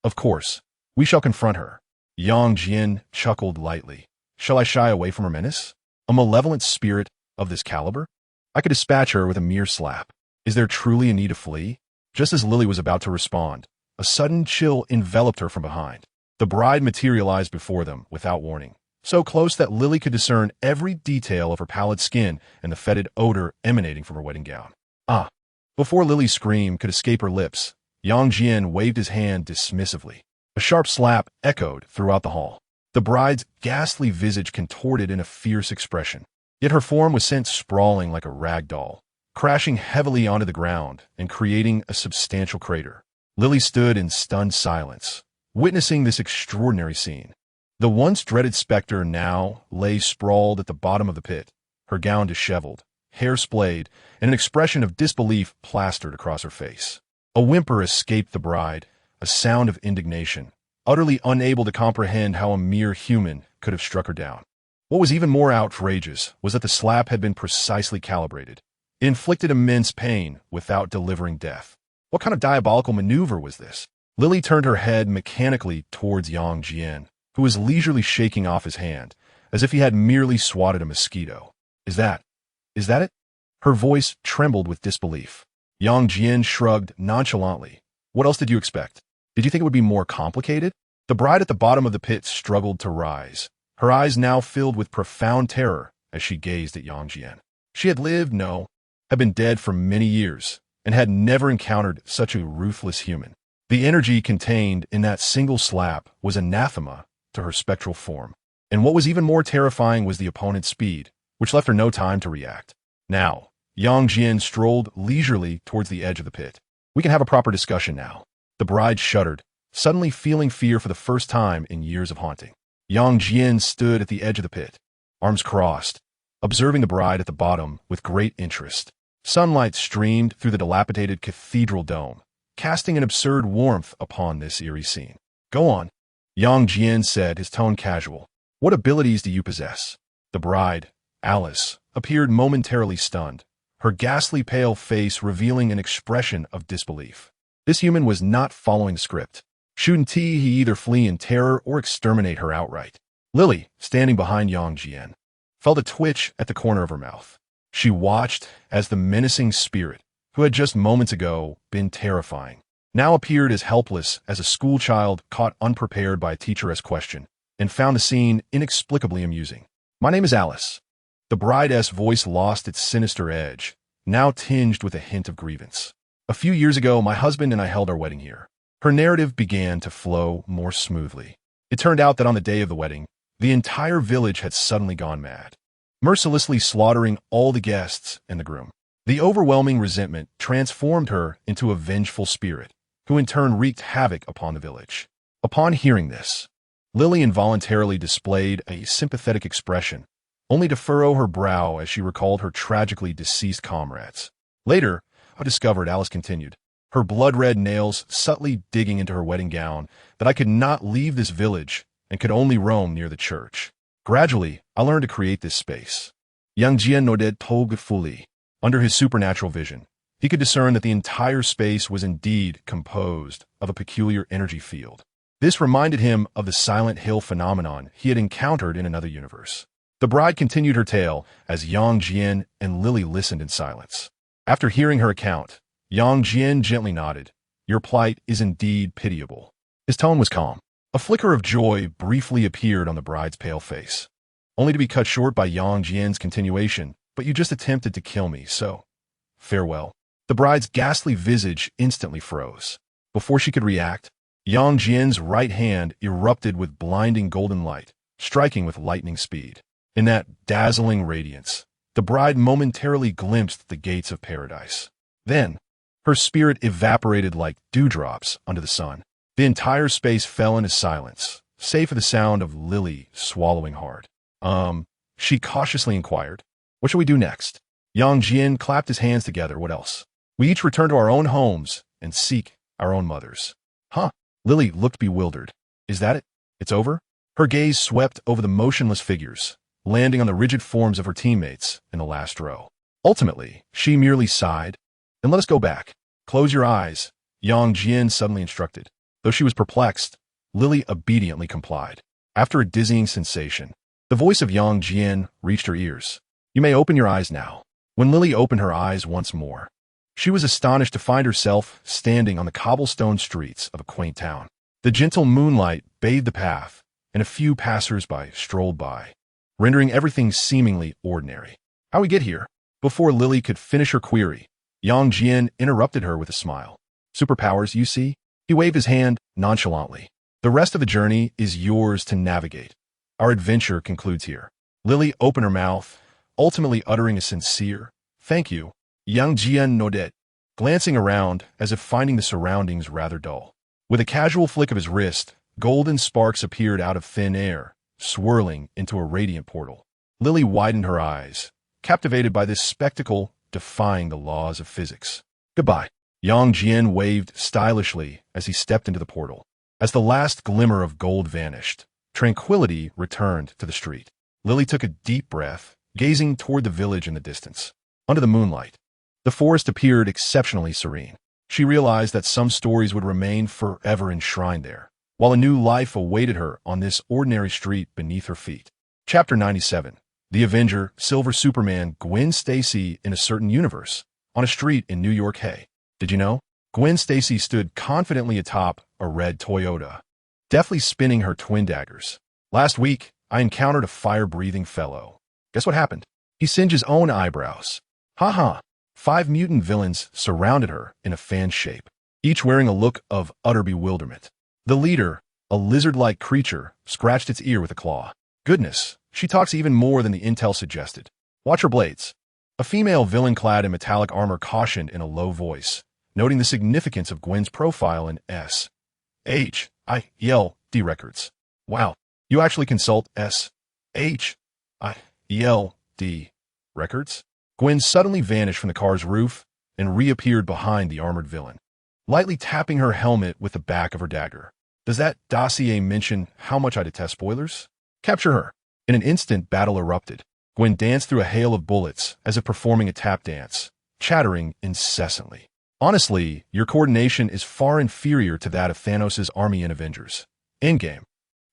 Of course, we shall confront her. Yang Jian chuckled lightly. Shall I shy away from her menace? A malevolent spirit of this caliber? I could dispatch her with a mere slap. Is there truly a need to flee? Just as Lily was about to respond, a sudden chill enveloped her from behind. The bride materialized before them without warning, so close that Lily could discern every detail of her pallid skin and the fetid odor emanating from her wedding gown. Ah! Before Lily's scream could escape her lips, Yang Jian waved his hand dismissively. A sharp slap echoed throughout the hall. The bride's ghastly visage contorted in a fierce expression, yet her form was sent sprawling like a rag doll, crashing heavily onto the ground and creating a substantial crater. Lily stood in stunned silence, witnessing this extraordinary scene. The once dreaded specter now lay sprawled at the bottom of the pit, her gown disheveled, hair splayed, and an expression of disbelief plastered across her face. A whimper escaped the bride, a sound of indignation, utterly unable to comprehend how a mere human could have struck her down. What was even more outrageous was that the slap had been precisely calibrated. It inflicted immense pain without delivering death. What kind of diabolical maneuver was this? Lily turned her head mechanically towards Yang Jian, who was leisurely shaking off his hand, as if he had merely swatted a mosquito. Is that it? Her voice trembled with disbelief. Yang Jian shrugged nonchalantly. What else did you expect? Did you think it would be more complicated? The bride at the bottom of the pit struggled to rise, her eyes now filled with profound terror as she gazed at Yang Jian. She had lived, no, had been dead for many years, and had never encountered such a ruthless human. The energy contained in that single slap was anathema to her spectral form. And what was even more terrifying was the opponent's speed, which left her no time to react. Now, Yang Jian strolled leisurely towards the edge of the pit. We can have a proper discussion now. The bride shuddered, suddenly feeling fear for the first time in years of haunting. Jian stood at the edge of the pit, arms crossed, observing the bride at the bottom with great interest. Sunlight streamed through the dilapidated cathedral dome, casting an absurd warmth upon this eerie scene. "Go on," Jian said, his tone casual. "What abilities do you possess?" The bride, Alice, appeared momentarily stunned, her ghastly pale face revealing an expression of disbelief. This human was not following the script. Shouldn't he either flee in terror or exterminate her outright? Lily, standing behind Jian, felt a twitch at the corner of her mouth. She watched as the menacing spirit, who had just moments ago been terrifying, now appeared as helpless as a schoolchild caught unprepared by a teacher's question, and found the scene inexplicably amusing. "My name is Alice." The bride's voice lost its sinister edge, now tinged with a hint of grievance. "A few years ago, my husband and I held our wedding here." Her narrative began to flow more smoothly. It turned out that on the day of the wedding, the entire village had suddenly gone mad, mercilessly slaughtering all the guests and the groom. The overwhelming resentment transformed her into a vengeful spirit, who in turn wreaked havoc upon the village. Upon hearing this, Lily involuntarily displayed a sympathetic expression, only to furrow her brow as she recalled her tragically deceased comrades. Later, I discovered, Alice continued, her blood-red nails subtly digging into her wedding gown, that I could not leave this village and could only roam near the church. Gradually, I learned to create this space. Jian nodded fully. Under his supernatural vision, he could discern that the entire space was indeed composed of a peculiar energy field. This reminded him of the Silent Hill phenomenon he had encountered in another universe. The bride continued her tale as Jian and Lily listened in silence. After hearing her account, Jian gently nodded. "Your plight is indeed pitiable." His tone was calm. A flicker of joy briefly appeared on the bride's pale face, only to be cut short by Jian's continuation. "But you just attempted to kill me, so farewell." The bride's ghastly visage instantly froze. Before she could react, Jian's right hand erupted with blinding golden light, striking with lightning speed. In that dazzling radiance, the bride momentarily glimpsed the gates of paradise. Then, her spirit evaporated like dewdrops under the sun. The entire space fell into silence, save for the sound of Lily swallowing hard. She cautiously inquired. "What shall we do next?" Jian clapped his hands together. "What else? We each return to our own homes and seek our own mothers." "Huh?" Lily looked bewildered. "Is that it? It's over?" Her gaze swept over the motionless figures, landing on the rigid forms of her teammates in the last row. Ultimately, she merely sighed. "Then let us go back." "Close your eyes," Jian suddenly instructed. Though she was perplexed, Lily obediently complied. After a dizzying sensation, the voice of Jian reached her ears. "You may open your eyes now." When Lily opened her eyes once more, she was astonished to find herself standing on the cobblestone streets of a quaint town. The gentle moonlight bathed the path, and a few passers-by strolled by, rendering everything seemingly ordinary. "How we get here?" Before Lily could finish her query, Jian interrupted her with a smile. "Superpowers, you see?" He waved his hand nonchalantly. "The rest of the journey is yours to navigate. Our adventure concludes here." Lily opened her mouth, ultimately uttering a sincere, "Thank you." Jian nodded, glancing around as if finding the surroundings rather dull. With a casual flick of his wrist, golden sparks appeared out of thin air, swirling into a radiant portal. Lily widened her eyes, captivated by this spectacle defying the laws of physics. "Goodbye." Jian waved stylishly as he stepped into the portal. As the last glimmer of gold vanished, tranquility returned to the street. Lily took a deep breath, gazing toward the village in the distance. Under the moonlight, the forest appeared exceptionally serene. She realized that some stories would remain forever enshrined there, while a new life awaited her on this ordinary street beneath her feet. Chapter 97. The Avenger, Silver Superman, Gwen Stacy in a certain universe, on a street in New York. Hey, did you know? Gwen Stacy stood confidently atop a red Toyota, deftly spinning her twin daggers. "Last week, I encountered a fire-breathing fellow. Guess what happened? He singed his own eyebrows. Ha. 5 mutant villains surrounded her in a fan shape, each wearing a look of utter bewilderment. The leader, a lizard-like creature, scratched its ear with a claw. Goodness, she talks even more than the intel suggested. Watch her blades." A female villain clad in metallic armor cautioned in a low voice, noting the significance of Gwen's profile in S.H.I.E.L.D. S.H.I.E.L.D. records. Wow, you actually consult S.H.I.E.L.D. records? Gwen suddenly vanished from the car's roof and reappeared behind the armored villain, lightly tapping her helmet with the back of her dagger. Does that dossier mention how much I detest spoilers? Capture her. In an instant, battle erupted. Gwen danced through a hail of bullets as if performing a tap dance, chattering incessantly. Honestly, your coordination is far inferior to that of Thanos' army in Avengers Endgame.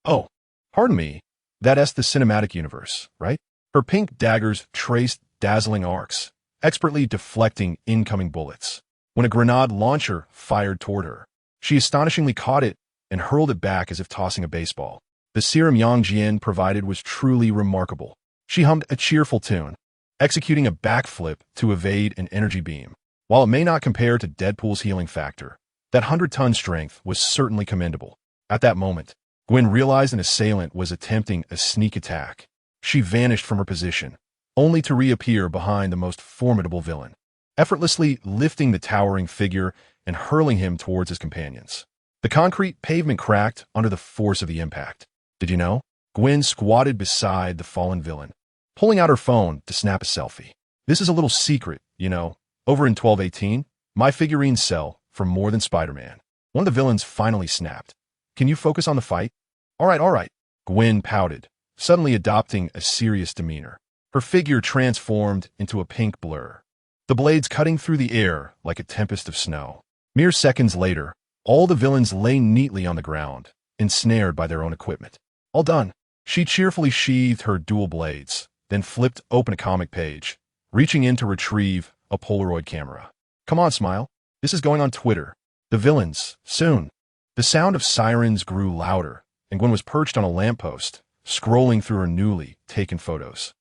Oh, pardon me, that's the cinematic universe, right? Her pink daggers traced dazzling arcs, expertly deflecting incoming bullets. When a grenade launcher fired toward her, she astonishingly caught it and hurled it back as if tossing a baseball. The serum Jian provided was truly remarkable. She hummed a cheerful tune, executing a backflip to evade an energy beam. While it may not compare to Deadpool's healing factor, that 100-ton strength was certainly commendable. At that moment, Gwen realized an assailant was attempting a sneak attack. She vanished from her position, only to reappear behind the most formidable villain, effortlessly lifting the towering figure and hurling him towards his companions. The concrete pavement cracked under the force of the impact. Did you know? Gwen squatted beside the fallen villain, pulling out her phone to snap a selfie. This is a little secret, you know. Over in 1218, my figurines sell for more than Spider-Man. One of the villains finally snapped. Can you focus on the fight? All right. Gwen pouted, suddenly adopting a serious demeanor. Her figure transformed into a pink blur, the blades cutting through the air like a tempest of snow. Mere seconds later, all the villains lay neatly on the ground, ensnared by their own equipment. All done. She cheerfully sheathed her dual blades, then flipped open a comic page, reaching in to retrieve a Polaroid camera. Come on, Smile. This is going on Twitter. The villains, soon. The sound of sirens grew louder, and Gwen was perched on a lamppost, scrolling through her newly taken photos.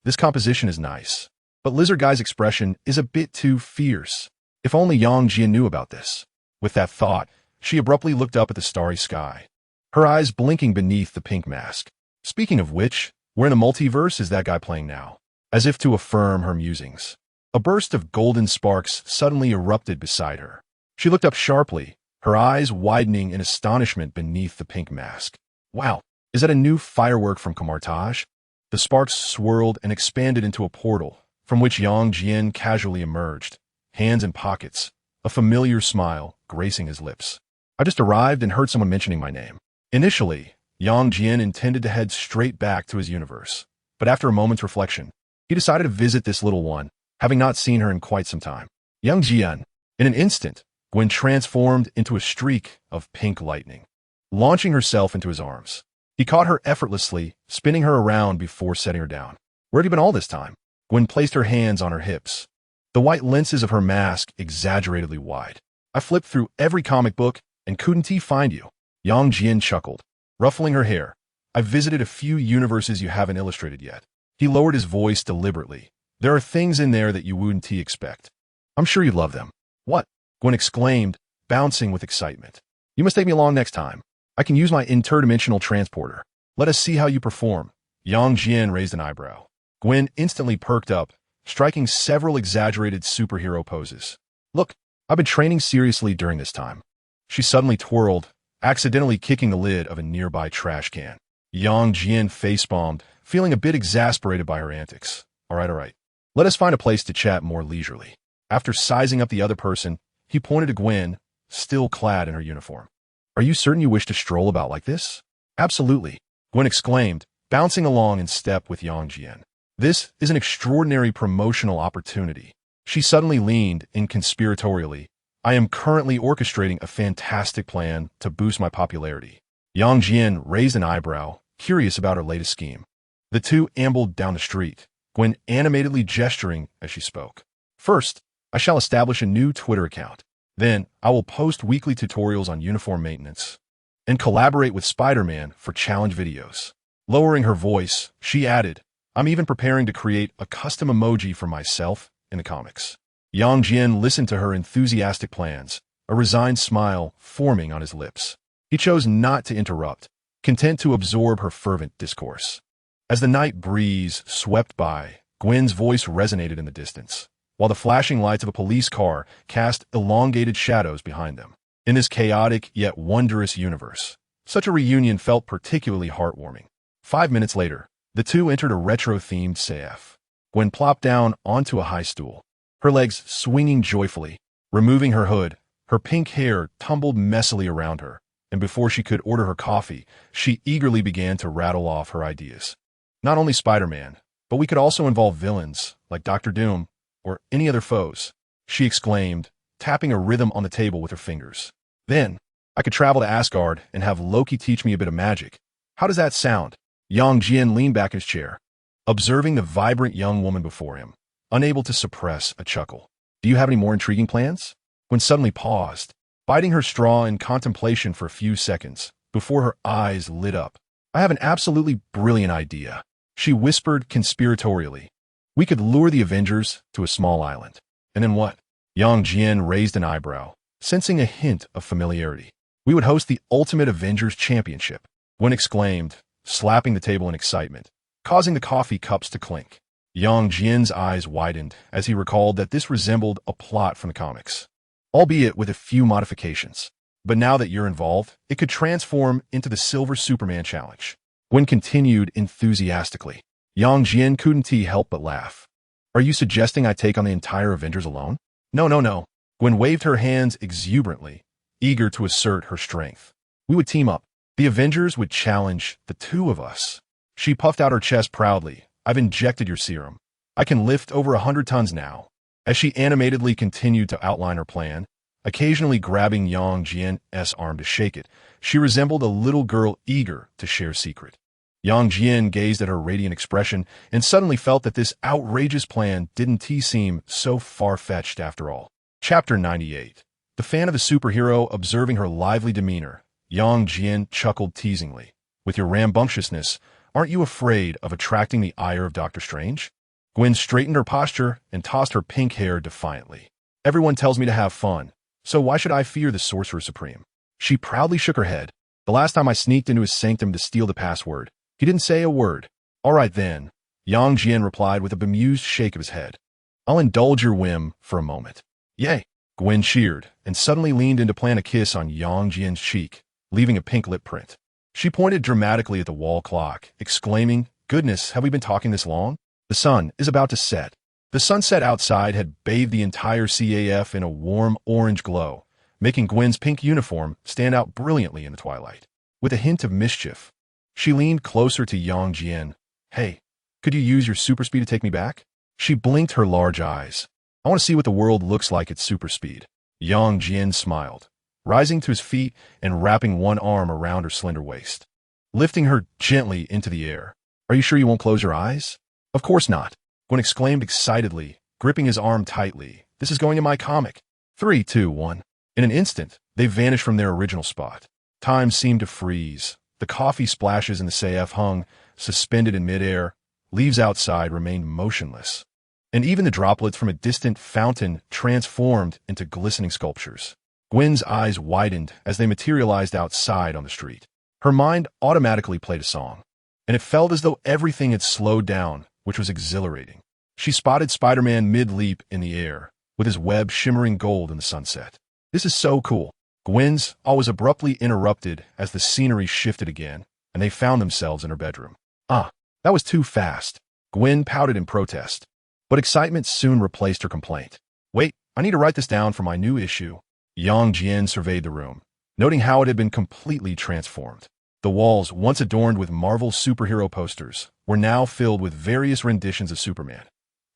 This composition is nice, but Lizard Guy's expression is a bit too fierce. If only Jian knew about this. With that thought, she abruptly looked up at the starry sky, her eyes blinking beneath the pink mask. Speaking of which, where in the multiverse is that guy playing now? As if to affirm her musings, a burst of golden sparks suddenly erupted beside her. She looked up sharply, her eyes widening in astonishment beneath the pink mask. Wow, is that a new firework from Kamartage? The sparks swirled and expanded into a portal, from which Jian casually emerged, hands in pockets, a familiar smile gracing his lips. I just arrived and heard someone mentioning my name. Initially, Jian intended to head straight back to his universe, but after a moment's reflection, he decided to visit this little one, having not seen her in quite some time. Jian. In an instant, Gwen transformed into a streak of pink lightning, launching herself into his arms. He caught her effortlessly, spinning her around before setting her down. Where had you been all this time? Gwen placed her hands on her hips, the white lenses of her mask exaggeratedly wide. I flipped through every comic book and couldn't find you. Jian chuckled, ruffling her hair. I've visited a few universes you haven't illustrated yet. He lowered his voice deliberately. There are things in there that you wouldn't expect. I'm sure you'd love them. What? Gwen exclaimed, bouncing with excitement. You must take me along next time. I can use my interdimensional transporter. Let us see how you perform. Jian raised an eyebrow. Gwen instantly perked up, striking several exaggerated superhero poses. Look, I've been training seriously during this time. She suddenly twirled, accidentally kicking the lid of a nearby trash can. Jian facepalmed, feeling a bit exasperated by her antics. All right. Let us find a place to chat more leisurely. After sizing up the other person, he pointed to Gwen, still clad in her uniform. Are you certain you wish to stroll about like this? Absolutely, Gwen exclaimed, bouncing along in step with Jian. This is an extraordinary promotional opportunity. She suddenly leaned inconspiratorially. I am currently orchestrating a fantastic plan to boost my popularity. Jian raised an eyebrow, curious about her latest scheme. The two ambled down the street, Gwen animatedly gesturing as she spoke. First, I shall establish a new Twitter account. Then, I will post weekly tutorials on uniform maintenance and collaborate with Spider-Man for challenge videos. Lowering her voice, she added, I'm even preparing to create a custom emoji for myself in the comics. Jian listened to her enthusiastic plans, a resigned smile forming on his lips. He chose not to interrupt, content to absorb her fervent discourse. As the night breeze swept by, Gwen's voice resonated in the distance, while the flashing lights of a police car cast elongated shadows behind them. in this chaotic yet wondrous universe. Such a reunion felt particularly heartwarming. 5 minutes later, the two entered a retro-themed CF. Gwen plopped down onto a high stool, her legs swinging joyfully. Removing her hood, her pink hair tumbled messily around her, and before she could order her coffee, she eagerly began to rattle off her ideas. Not only Spider-Man, but we could also involve villains, like Dr. Doom, or any other foes, she exclaimed, tapping a rhythm on the table with her fingers. Then, I could travel to Asgard and have Loki teach me a bit of magic. How does that sound? Jian leaned back in his chair, observing the vibrant young woman before him, unable to suppress a chuckle. Do you have any more intriguing plans? Gwen suddenly paused, biting her straw in contemplation for a few seconds, before her eyes lit up. I have an absolutely brilliant idea, she whispered conspiratorially. We could lure the Avengers to a small island. And then what? Jian raised an eyebrow, sensing a hint of familiarity. We would host the Ultimate Avengers Championship, Gwen exclaimed, slapping the table in excitement, causing the coffee cups to clink. Jian's eyes widened as he recalled that this resembled a plot from the comics, albeit with a few modifications. But now that you're involved, it could transform into the Silver Superman Challenge. Gwen continued enthusiastically. Jian couldn't help but laugh. Are you suggesting I take on the entire Avengers alone? No. Gwen waved her hands exuberantly, eager to assert her strength. We would team up. The Avengers would challenge the two of us. She puffed out her chest proudly. I've injected your serum. I can lift over 100 tons now. As she animatedly continued to outline her plan, occasionally grabbing Jian's arm to shake it, she resembled a little girl eager to share a secret. Jian gazed at her radiant expression and suddenly felt that this outrageous plan didn't seem so far-fetched after all. Chapter 98. The fan of the superhero observing her lively demeanor, Jian chuckled teasingly. With your rambunctiousness, aren't you afraid of attracting the ire of Doctor Strange? Gwen straightened her posture and tossed her pink hair defiantly. Everyone tells me to have fun, so why should I fear the Sorcerer Supreme? She proudly shook her head. The last time I sneaked into his sanctum to steal the password, he didn't say a word. All right then, Jian replied with a bemused shake of his head. I'll indulge your whim for a moment. Yay! Gwen cheered and suddenly leaned in to plant a kiss on Jian's cheek, leaving a pink lip print. She pointed dramatically at the wall clock, exclaiming, Goodness, have we been talking this long? The sun is about to set. The sunset outside had bathed the entire CAF in a warm orange glow, making Gwen's pink uniform stand out brilliantly in the twilight. With a hint of mischief, she leaned closer to Jian. Hey, could you use your super speed to take me back? She blinked her large eyes. I want to see what the world looks like at super speed. Jian smiled, rising to his feet and wrapping one arm around her slender waist, lifting her gently into the air. Are you sure you won't close your eyes? Of course not, Gwen exclaimed excitedly, gripping his arm tightly. This is going in my comic. 3, 2, 1. In an instant, they vanished from their original spot. Time seemed to freeze. The coffee splashes in the CF hung, suspended in midair. Leaves outside remained motionless. And even the droplets from a distant fountain transformed into glistening sculptures. Gwen's eyes widened as they materialized outside on the street. Her mind automatically played a song, and it felt as though everything had slowed down, which was exhilarating. She spotted Spider-Man mid-leap in the air, with his web shimmering gold in the sunset. This is so cool. Gwen's was abruptly interrupted as the scenery shifted again, and they found themselves in her bedroom. That was too fast. Gwen pouted in protest, but excitement soon replaced her complaint. Wait, I need to write this down for my new issue. Jian surveyed the room, noting how it had been completely transformed. The walls, once adorned with Marvel superhero posters, were now filled with various renditions of Superman.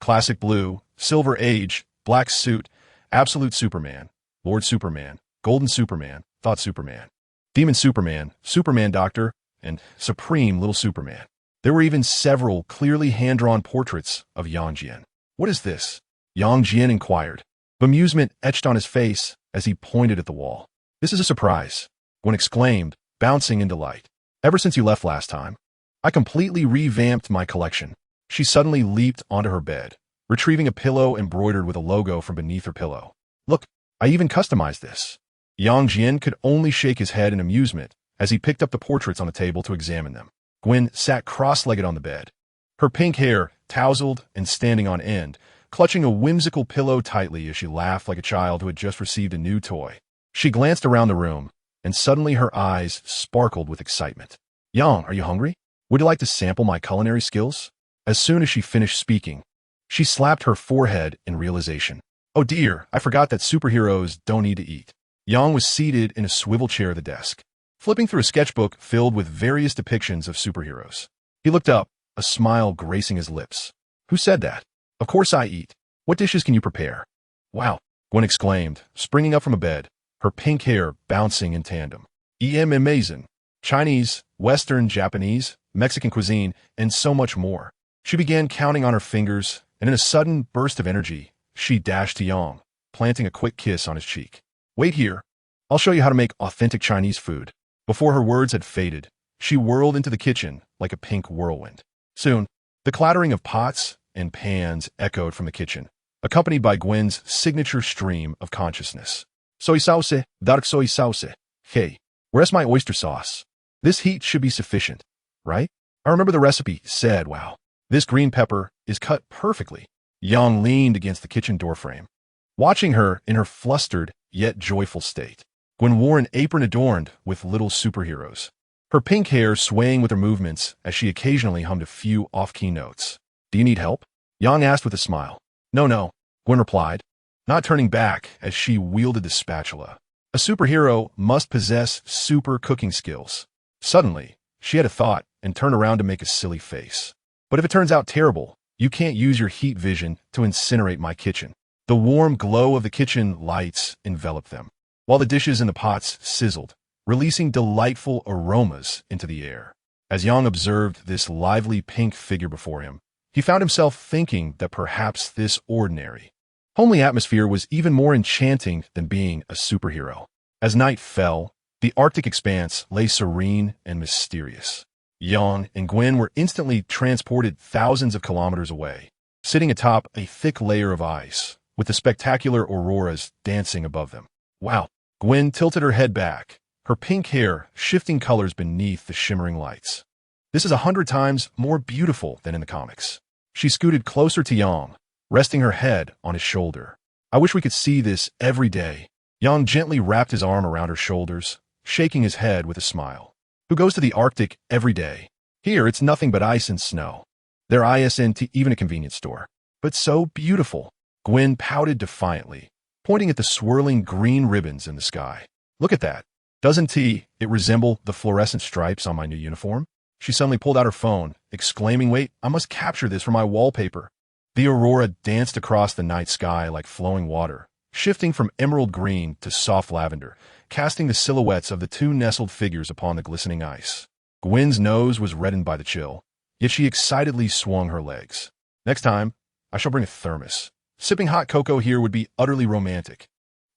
Classic Blue, Silver Age, Black Suit, Absolute Superman, Lord Superman, Golden Superman, Thought Superman, Demon Superman, Superman Doctor, and Supreme Little Superman. There were even several clearly hand-drawn portraits of Jian. What is this? Jian inquired, bemusement etched on his face as he pointed at the wall. This is a surprise, Gwen exclaimed, bouncing in delight. Ever since you left last time, I completely revamped my collection. She suddenly leaped onto her bed, retrieving a pillow embroidered with a logo from beneath her pillow. Look, I even customized this. Jian could only shake his head in amusement as he picked up the portraits on the table to examine them. Gwen sat cross-legged on the bed, her pink hair tousled and standing on end, clutching a whimsical pillow tightly as she laughed like a child who had just received a new toy. She glanced around the room, and suddenly her eyes sparkled with excitement. Yang, are you hungry? Would you like to sample my culinary skills? As soon as she finished speaking, she slapped her forehead in realization. Oh dear, I forgot that superheroes don't need to eat. Yang was seated in a swivel chair at the desk, flipping through a sketchbook filled with various depictions of superheroes. He looked up, a smile gracing his lips. Who said that? Of course I eat. What dishes can you prepare? Wow, Gwen exclaimed, springing up from a bed, her pink hair bouncing in tandem. Amazing. Chinese, Western, Japanese, Mexican cuisine, and so much more. She began counting on her fingers, and in a sudden burst of energy, she dashed to Yang, planting a quick kiss on his cheek. Wait here. I'll show you how to make authentic Chinese food. Before her words had faded, she whirled into the kitchen like a pink whirlwind. Soon, the clattering of pots and pans echoed from the kitchen, accompanied by Gwen's signature stream of consciousness. Soy sauce, dark soy sauce. Hey, where's my oyster sauce? This heat should be sufficient, right? I remember the recipe said, wow, this green pepper is cut perfectly. Yang leaned against the kitchen doorframe, watching her in her flustered yet joyful state. Gwen wore an apron adorned with little superheroes, her pink hair swaying with her movements as she occasionally hummed a few off-key notes. Do you need help? Yang asked with a smile. No, Gwen replied, not turning back as she wielded the spatula. A superhero must possess super cooking skills. Suddenly, she had a thought and turned around to make a silly face. But if it turns out terrible, you can't use your heat vision to incinerate my kitchen. The warm glow of the kitchen lights enveloped them, while the dishes in the pots sizzled, releasing delightful aromas into the air. As Yang observed this lively pink figure before him, he found himself thinking that perhaps this ordinary, homely atmosphere was even more enchanting than being a superhero. As night fell, the Arctic expanse lay serene and mysterious. Yang and Gwen were instantly transported thousands of kilometers away, sitting atop a thick layer of ice, with the spectacular auroras dancing above them. Wow! Gwen tilted her head back, her pink hair shifting colors beneath the shimmering lights. This is 100 times more beautiful than in the comics. She scooted closer to Yang, resting her head on his shoulder. I wish we could see this every day. Yang gently wrapped his arm around her shoulders, shaking his head with a smile. Who goes to the Arctic every day? Here, it's nothing but ice and snow. There isn't even a convenience store. But so beautiful. Gwen pouted defiantly, pointing at the swirling green ribbons in the sky. Look at that. Doesn't it resemble the fluorescent stripes on my new uniform? She suddenly pulled out her phone, exclaiming, wait, I must capture this for my wallpaper. The aurora danced across the night sky like flowing water, shifting from emerald green to soft lavender, casting the silhouettes of the two nestled figures upon the glistening ice. Gwen's nose was reddened by the chill, yet she excitedly swung her legs. Next time, I shall bring a thermos. Sipping hot cocoa here would be utterly romantic.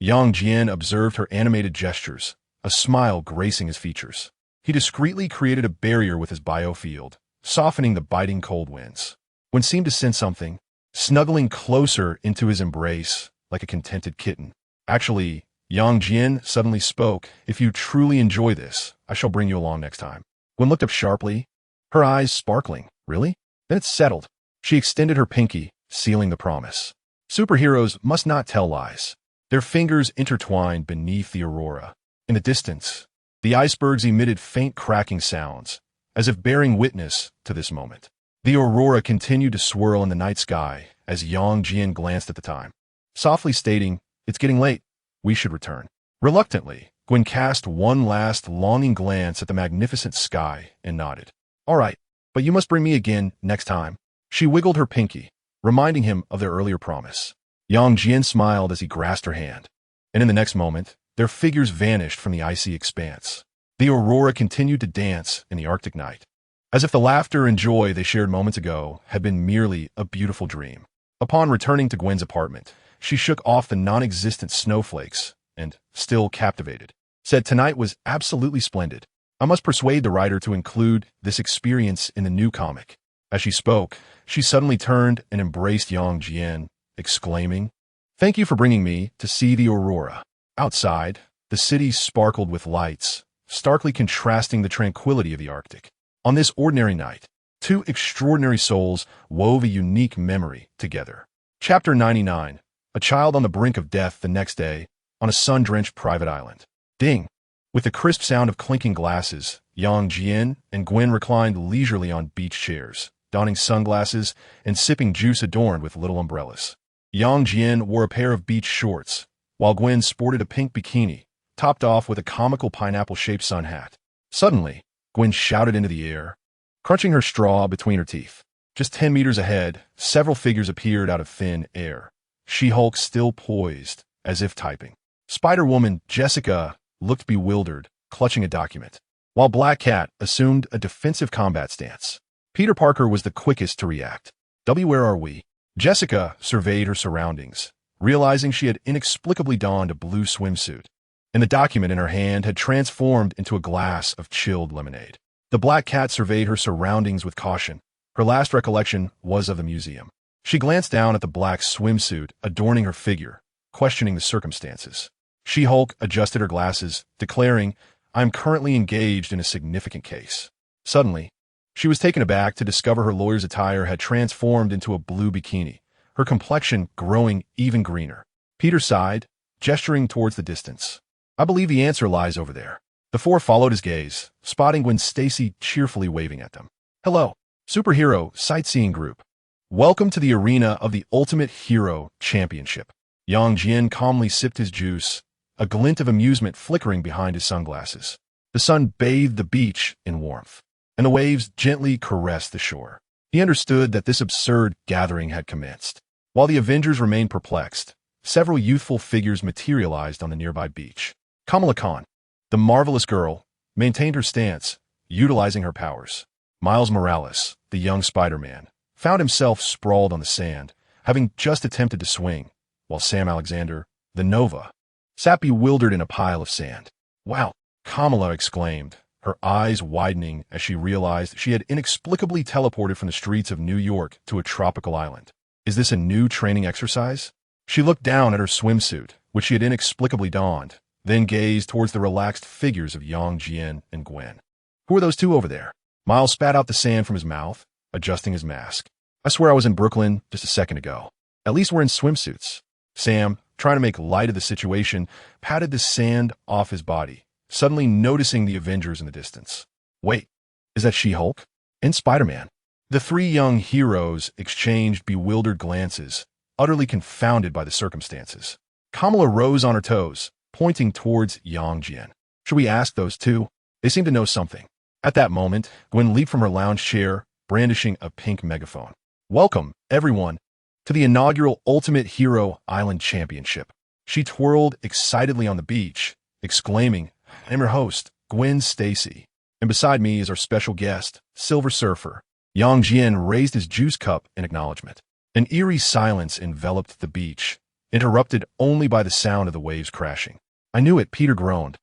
Jian observed her animated gestures, a smile gracing his features. He discreetly created a barrier with his biofield, softening the biting cold winds. Gwen seemed to sense something, snuggling closer into his embrace like a contented kitten. Actually, Jian suddenly spoke, if you truly enjoy this, I shall bring you along next time. Gwen looked up sharply, her eyes sparkling. Really? Then it's settled. She extended her pinky, sealing the promise. Superheroes must not tell lies. Their fingers intertwined beneath the aurora. In the distance, the icebergs emitted faint cracking sounds, as if bearing witness to this moment. The aurora continued to swirl in the night sky as Jian glanced at the time, softly stating, it's getting late. We should return. Reluctantly, Gwen cast one last longing glance at the magnificent sky and nodded. All right, but you must bring me again next time. She wiggled her pinky, reminding him of their earlier promise. Jian smiled as he grasped her hand, and in the next moment, their figures vanished from the icy expanse. The aurora continued to dance in the Arctic night, as if the laughter and joy they shared moments ago had been merely a beautiful dream. Upon returning to Gwen's apartment, she shook off the non-existent snowflakes and, still captivated, said tonight was absolutely splendid. I must persuade the writer to include this experience in the new comic. As she spoke, she suddenly turned and embraced Jian, exclaiming, thank you for bringing me to see the aurora. Outside, the city sparkled with lights, starkly contrasting the tranquility of the Arctic. On this ordinary night, two extraordinary souls wove a unique memory together. Chapter 99. A child on the brink of death the next day. on a sun-drenched private island. Ding! With the crisp sound of clinking glasses, Jian and Gwen reclined leisurely on beach chairs, donning sunglasses and sipping juice adorned with little umbrellas. Jian wore a pair of beach shorts, while Gwen sported a pink bikini, topped off with a comical pineapple-shaped sun hat. Suddenly, Gwen shouted into the air, crunching her straw between her teeth. Just 10 meters ahead, several figures appeared out of thin air. She-Hulk still poised, as if typing. Spider-Woman Jessica looked bewildered, clutching a document, while Black Cat assumed a defensive combat stance. Peter Parker was the quickest to react. Where are we? Jessica surveyed her surroundings, realizing she had inexplicably donned a blue swimsuit, and the document in her hand had transformed into a glass of chilled lemonade. The Black Cat surveyed her surroundings with caution. Her last recollection was of the museum. She glanced down at the black swimsuit adorning her figure, questioning the circumstances. She-Hulk adjusted her glasses, declaring, "I am currently engaged in a significant case." Suddenly, she was taken aback to discover her lawyer's attire had transformed into a blue bikini, her complexion growing even greener. Peter sighed, gesturing towards the distance. "I believe the answer lies over there." The four followed his gaze, spotting Gwen Stacy cheerfully waving at them. "Hello, superhero sightseeing group. Welcome to the arena of the Ultimate Hero Championship." Jian calmly sipped his juice, a glint of amusement flickering behind his sunglasses. The sun bathed the beach in warmth, and the waves gently caressed the shore. He understood that this absurd gathering had commenced. While the Avengers remained perplexed, several youthful figures materialized on the nearby beach. Kamala Khan, the marvelous girl, maintained her stance, utilizing her powers. Miles Morales, the young Spider-Man, found himself sprawled on the sand, having just attempted to swing, while Sam Alexander, the Nova, sat bewildered in a pile of sand. "Wow," Kamala exclaimed, her eyes widening as she realized she had inexplicably teleported from the streets of New York to a tropical island. "Is this a new training exercise?" She looked down at her swimsuit, which she had inexplicably donned, then gazed towards the relaxed figures of Jian and Gwen. "Who are those two over there?" Miles spat out the sand from his mouth, adjusting his mask. "I swear I was in Brooklyn just a second ago. At least we're in swimsuits." Sam, trying to make light of the situation, patted the sand off his body, suddenly noticing the Avengers in the distance. "Wait, is that She-Hulk? And Spider-Man?" The three young heroes exchanged bewildered glances, utterly confounded by the circumstances. Kamala rose on her toes, pointing towards Jian. "Should we ask those two? They seem to know something." At that moment, Gwen leaped from her lounge chair, brandishing a pink megaphone. "Welcome, everyone, to the inaugural Ultimate Hero Island Championship." She twirled excitedly on the beach, exclaiming, "I'm your host, Gwen Stacy, and beside me is our special guest, Silver Surfer." Jian raised his juice cup in acknowledgement. An eerie silence enveloped the beach, interrupted only by the sound of the waves crashing. "I knew it," Peter groaned,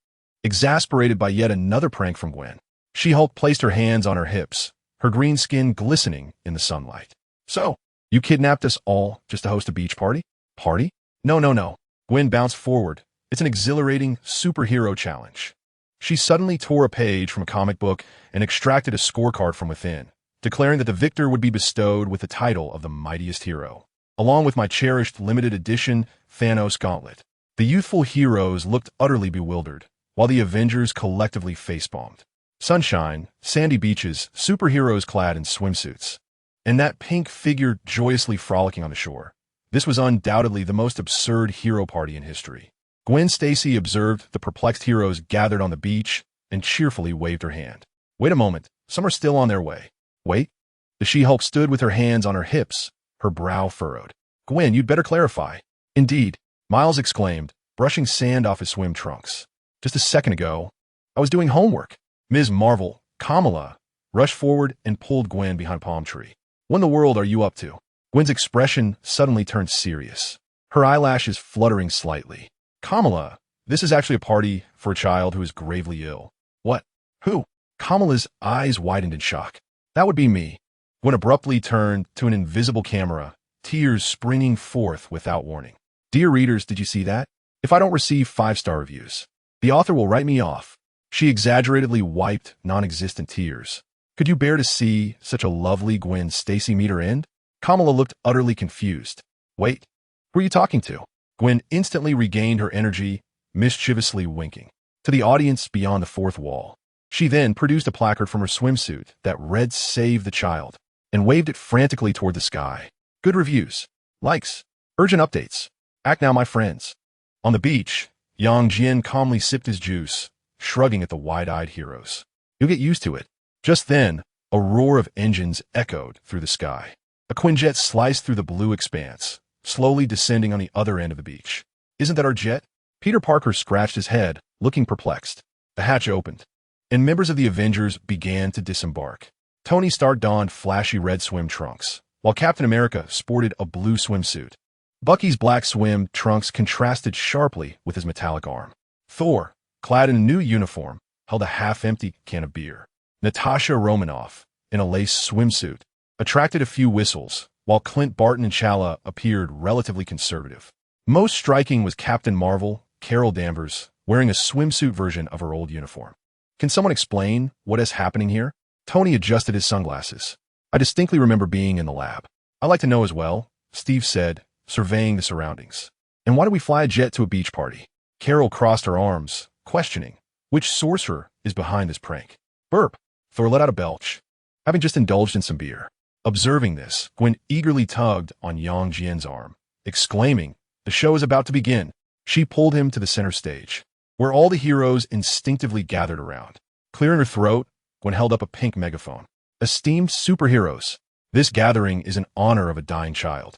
exasperated by yet another prank from Gwen. She-Hulk placed her hands on her hips, her green skin glistening in the sunlight. "So, you kidnapped us all just to host a beach party?" "Party? No. Gwen bounced forward. "It's an exhilarating superhero challenge." She suddenly tore a page from a comic book and extracted a scorecard from within, declaring that the victor would be bestowed with the title of the mightiest hero, along with my cherished limited edition Thanos gauntlet. The youthful heroes looked utterly bewildered, while the Avengers collectively facepalmed. Sunshine, sandy beaches, superheroes clad in swimsuits, and that pink figure joyously frolicking on the shore. This was undoubtedly the most absurd hero party in history. Gwen Stacy observed the perplexed heroes gathered on the beach and cheerfully waved her hand. "Wait a moment, some are still on their way." "Wait?" The She-Hulk stood with her hands on her hips, her brow furrowed. "Gwen, you'd better clarify." "Indeed," Miles exclaimed, brushing sand off his swim trunks. "Just a second ago, I was doing homework." Ms. Marvel, Kamala, rushed forward and pulled Gwen behind a palm tree. "What in the world are you up to?" Gwen's expression suddenly turned serious, her eyelashes fluttering slightly. "Kamala, this is actually a party for a child who is gravely ill." "What? Who?" Kamala's eyes widened in shock. "That would be me." Gwen abruptly turned to an invisible camera, tears springing forth without warning. "Dear readers, did you see that? If I don't receive 5-star reviews, the author will write me off." She exaggeratedly wiped non-existent tears. "Could you bear to see such a lovely Gwen Stacy meet her end?" Kamala looked utterly confused. "Wait, who are you talking to?" Gwen instantly regained her energy, mischievously winking to the audience beyond the fourth wall. She then produced a placard from her swimsuit that read "Save the Child" and waved it frantically toward the sky. Good reviews, likes, urgent updates. Act now, my friends. On the beach, Jian calmly sipped his juice, shrugging at the wide-eyed heroes. You'll get used to it. Just then, a roar of engines echoed through the sky. A Quinjet sliced through the blue expanse, slowly descending on the other end of the beach. Isn't that our jet? Peter Parker scratched his head, looking perplexed. The hatch opened, and members of the Avengers began to disembark. Tony Stark donned flashy red swim trunks, while Captain America sported a blue swimsuit. Bucky's black swim trunks contrasted sharply with his metallic arm. Thor, clad in a new uniform, held a half-empty can of beer. Natasha Romanoff, in a lace swimsuit, attracted a few whistles, while Clint Barton and T'Challa appeared relatively conservative. Most striking was Captain Marvel, Carol Danvers, wearing a swimsuit version of her old uniform. Can someone explain what is happening here? Tony adjusted his sunglasses. I distinctly remember being in the lab. I'd like to know as well, Steve said, surveying the surroundings. And why do we fly a jet to a beach party? Carol crossed her arms, questioning. Which sorcerer is behind this prank? Burp. Thor let out a belch, having just indulged in some beer. Observing this, Gwen eagerly tugged on Jian's arm, exclaiming, "The show is about to begin." She pulled him to the center stage, where all the heroes instinctively gathered around. Clearing her throat, Gwen held up a pink megaphone. "Esteemed superheroes, this gathering is in honor of a dying child.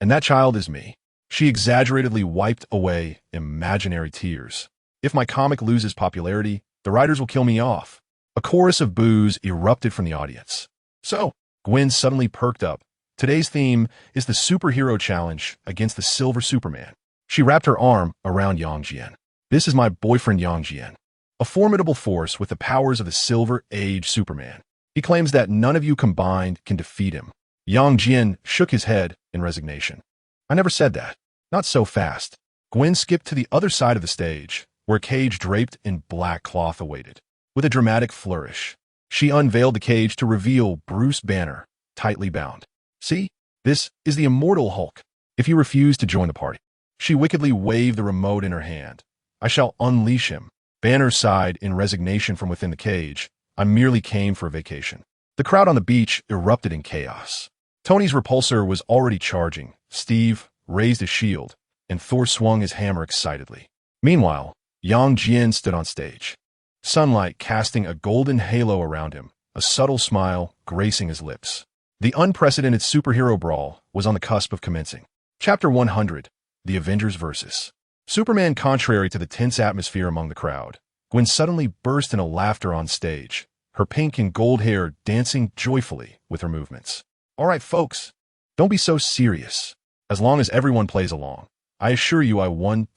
And that child is me." She exaggeratedly wiped away imaginary tears. "If my comic loses popularity, the writers will kill me off." A chorus of boos erupted from the audience. So, Gwen suddenly perked up. Today's theme is the superhero challenge against the Silver Superman. She wrapped her arm around Jian. "This is my boyfriend Jian, a formidable force with the powers of the Silver Age Superman. He claims that none of you combined can defeat him." Jian shook his head in resignation. "I never said that. Not so fast." Gwen skipped to the other side of the stage, where a cage draped in black cloth awaited. With a dramatic flourish, she unveiled the cage to reveal Bruce Banner, tightly bound. "See, this is the immortal Hulk. If you refuse to join the party." She wickedly waved the remote in her hand. "I shall unleash him." Banner sighed in resignation from within the cage. "I merely came for a vacation." The crowd on the beach erupted in chaos. Tony's repulsor was already charging. Steve raised his shield, and Thor swung his hammer excitedly. Meanwhile, Jian stood on stage, sunlight casting a golden halo around him, a subtle smile gracing his lips. The unprecedented superhero brawl was on the cusp of commencing. Chapter 100, The Avengers Versus. Superman, contrary to the tense atmosphere among the crowd, Gwen suddenly burst into laughter on stage, her pink and gold hair dancing joyfully with her movements. "All right, folks, don't be so serious. As long as everyone plays along, I assure you I won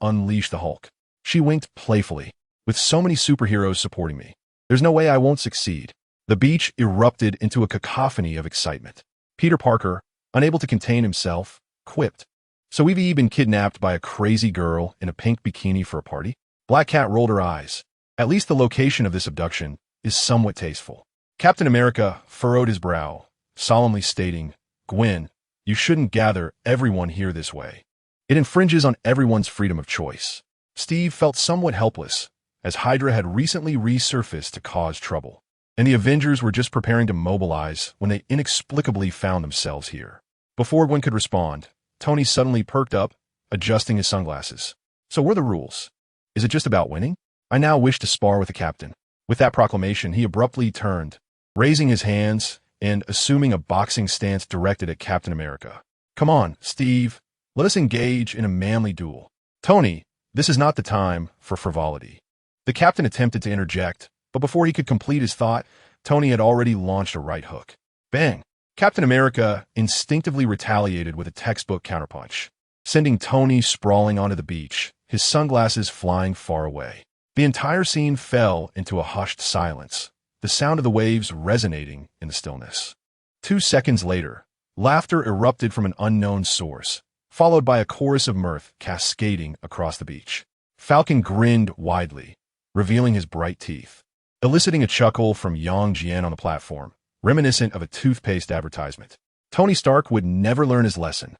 unleash the Hulk." She winked playfully. "With so many superheroes supporting me, there's no way I won't succeed." The beach erupted into a cacophony of excitement. Peter Parker, unable to contain himself, quipped, "So we've been kidnapped by a crazy girl in a pink bikini for a party?" Black Cat rolled her eyes. "At least the location of this abduction is somewhat tasteful." Captain America furrowed his brow, solemnly stating, "Gwen, you shouldn't gather everyone here this way. It infringes on everyone's freedom of choice." Steve felt somewhat helpless, as Hydra had recently resurfaced to cause trouble, and the Avengers were just preparing to mobilize when they inexplicably found themselves here. Before Gwen could respond, Tony suddenly perked up, adjusting his sunglasses. "So what are the rules? Is it just about winning? I now wish to spar with the captain." With that proclamation, he abruptly turned, raising his hands and assuming a boxing stance directed at Captain America. "Come on, Steve. Let us engage in a manly duel." "Tony, this is not the time for frivolity." The captain attempted to interject, but before he could complete his thought, Tony had already launched a right hook. Bang! Captain America instinctively retaliated with a textbook counterpunch, sending Tony sprawling onto the beach, his sunglasses flying far away. The entire scene fell into a hushed silence, the sound of the waves resonating in the stillness. 2 seconds later, laughter erupted from an unknown source, followed by a chorus of mirth cascading across the beach. Falcon grinned widely, revealing his bright teeth, eliciting a chuckle from Jian on the platform, reminiscent of a toothpaste advertisement. Tony Stark would never learn his lesson.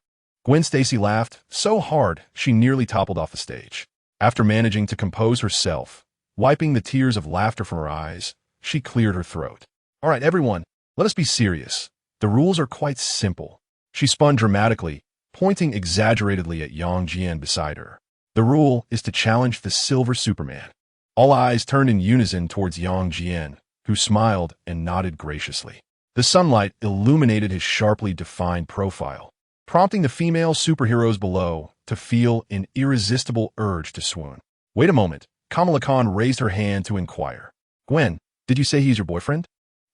Gwen Stacy laughed so hard she nearly toppled off the stage. After managing to compose herself, wiping the tears of laughter from her eyes, she cleared her throat. All right, everyone, let us be serious. The rules are quite simple. She spun dramatically, pointing exaggeratedly at Jian beside her. The rule is to challenge the Silver Superman. All eyes turned in unison towards Jian, who smiled and nodded graciously. The sunlight illuminated his sharply defined profile, prompting the female superheroes below to feel an irresistible urge to swoon. Wait a moment. Kamala Khan raised her hand to inquire. Gwen, did you say he's your boyfriend?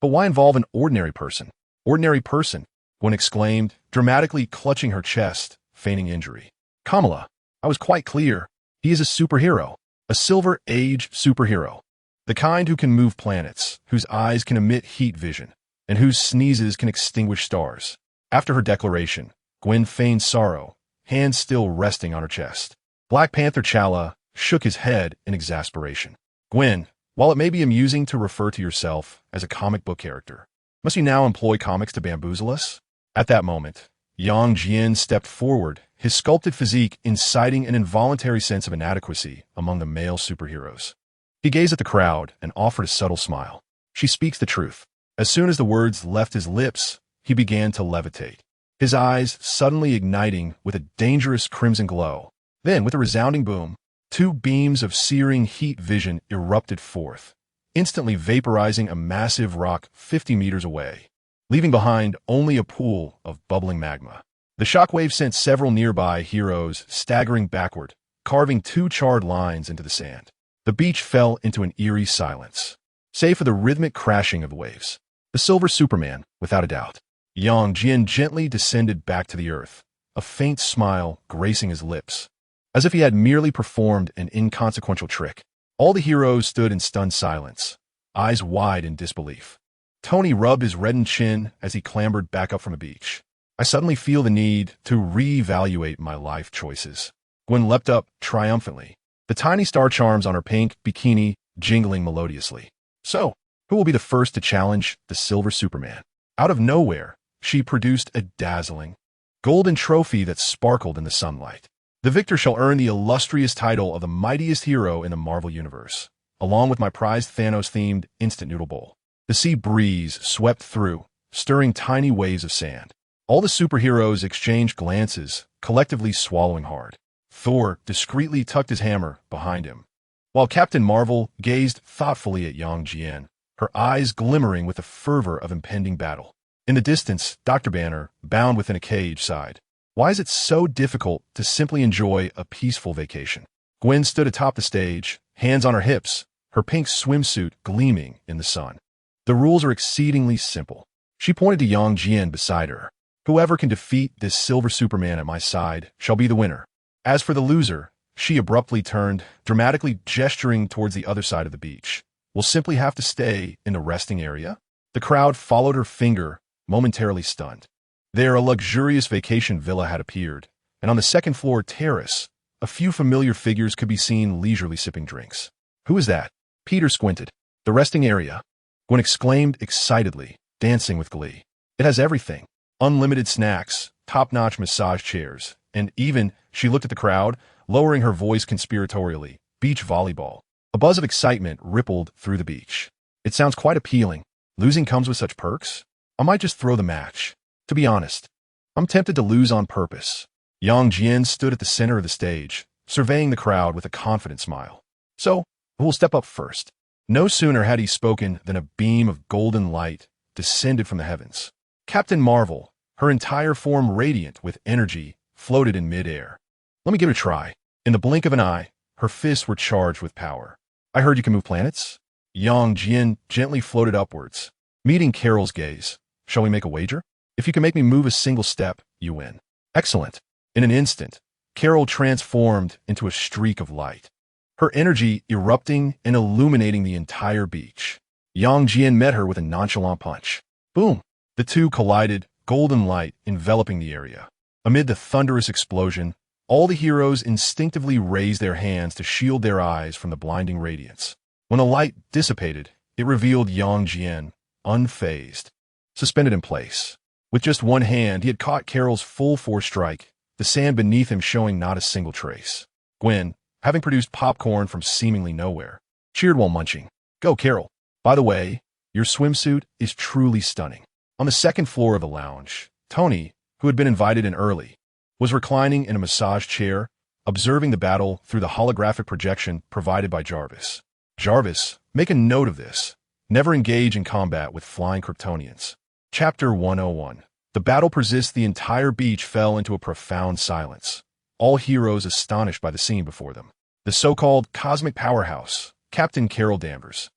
But why involve an ordinary person? Ordinary person, Gwen exclaimed, dramatically clutching her chest, feigning injury. Kamala, I was quite clear. He is a superhero. A Silver Age superhero. The kind who can move planets, whose eyes can emit heat vision, and whose sneezes can extinguish stars. After her declaration, Gwen feigned sorrow, hands still resting on her chest. Black Panther T'Challa shook his head in exasperation. Gwen, while it may be amusing to refer to yourself as a comic book character, must you now employ comics to bamboozle us? At that moment, Jian stepped forward, his sculpted physique inciting an involuntary sense of inadequacy among the male superheroes. He gazed at the crowd and offered a subtle smile. She speaks the truth. As soon as the words left his lips, he began to levitate, his eyes suddenly igniting with a dangerous crimson glow. Then, with a resounding boom, two beams of searing heat vision erupted forth, instantly vaporizing a massive rock 50 meters away, leaving behind only a pool of bubbling magma. The shockwave sent several nearby heroes staggering backward, carving two charred lines into the sand. The beach fell into an eerie silence, save for the rhythmic crashing of the waves. The Silver Superman, without a doubt. Jian gently descended back to the earth, a faint smile gracing his lips, as if he had merely performed an inconsequential trick. All the heroes stood in stunned silence, eyes wide in disbelief. Tony rubbed his reddened chin as he clambered back up from the beach. I suddenly feel the need to reevaluate my life choices. Gwen leapt up triumphantly, the tiny star charms on her pink bikini jingling melodiously. So, who will be the first to challenge the Silver Superman? Out of nowhere, she produced a dazzling, golden trophy that sparkled in the sunlight. The victor shall earn the illustrious title of the mightiest hero in the Marvel Universe, along with my prized Thanos-themed instant noodle bowl. The sea breeze swept through, stirring tiny waves of sand. All the superheroes exchanged glances, collectively swallowing hard. Thor discreetly tucked his hammer behind him, while Captain Marvel gazed thoughtfully at Jian, her eyes glimmering with the fervor of impending battle. In the distance, Dr. Banner, bound within a cage, sighed. Why is it so difficult to simply enjoy a peaceful vacation? Gwen stood atop the stage, hands on her hips, her pink swimsuit gleaming in the sun. The rules are exceedingly simple. She pointed to Jian beside her. Whoever can defeat this Silver Superman at my side shall be the winner. As for the loser, she abruptly turned, dramatically gesturing towards the other side of the beach, will simply have to stay in the resting area. The crowd followed her finger, momentarily stunned. There, a luxurious vacation villa had appeared, and on the second-floor terrace, a few familiar figures could be seen leisurely sipping drinks. Who is that? Peter squinted. The resting area, Gwen exclaimed excitedly, dancing with glee. It has everything. Unlimited snacks, top-notch massage chairs, and even, she looked at the crowd, lowering her voice conspiratorially, beach volleyball. A buzz of excitement rippled through the beach. It sounds quite appealing. Losing comes with such perks? I might just throw the match. To be honest, I'm tempted to lose on purpose. Jian stood at the center of the stage, surveying the crowd with a confident smile. So, who will step up first? No sooner had he spoken than a beam of golden light descended from the heavens. Captain Marvel, her entire form radiant with energy, floated in midair. Let me give it a try. In the blink of an eye, her fists were charged with power. I heard you can move planets? Jian gently floated upwards, meeting Carol's gaze. Shall we make a wager? If you can make me move a single step, you win. Excellent. In an instant, Carol transformed into a streak of light, her energy erupting and illuminating the entire beach. Jian met her with a nonchalant punch. Boom! The two collided, golden light enveloping the area. Amid the thunderous explosion, all the heroes instinctively raised their hands to shield their eyes from the blinding radiance. When the light dissipated, it revealed Jian, unfazed, suspended in place. With just one hand, he had caught Carol's full-force strike, the sand beneath him showing not a single trace. Gwen, having produced popcorn from seemingly nowhere, cheered while munching. "Go, Carol. By the way, your swimsuit is truly stunning." On the second floor of the lounge, Tony, who had been invited in early, was reclining in a massage chair, observing the battle through the holographic projection provided by Jarvis. Jarvis, make a note of this. Never engage in combat with flying Kryptonians. Chapter 101. The battle persists. The entire beach fell into a profound silence, all heroes astonished by the scene before them. The so-called cosmic powerhouse, Captain Carol Danvers,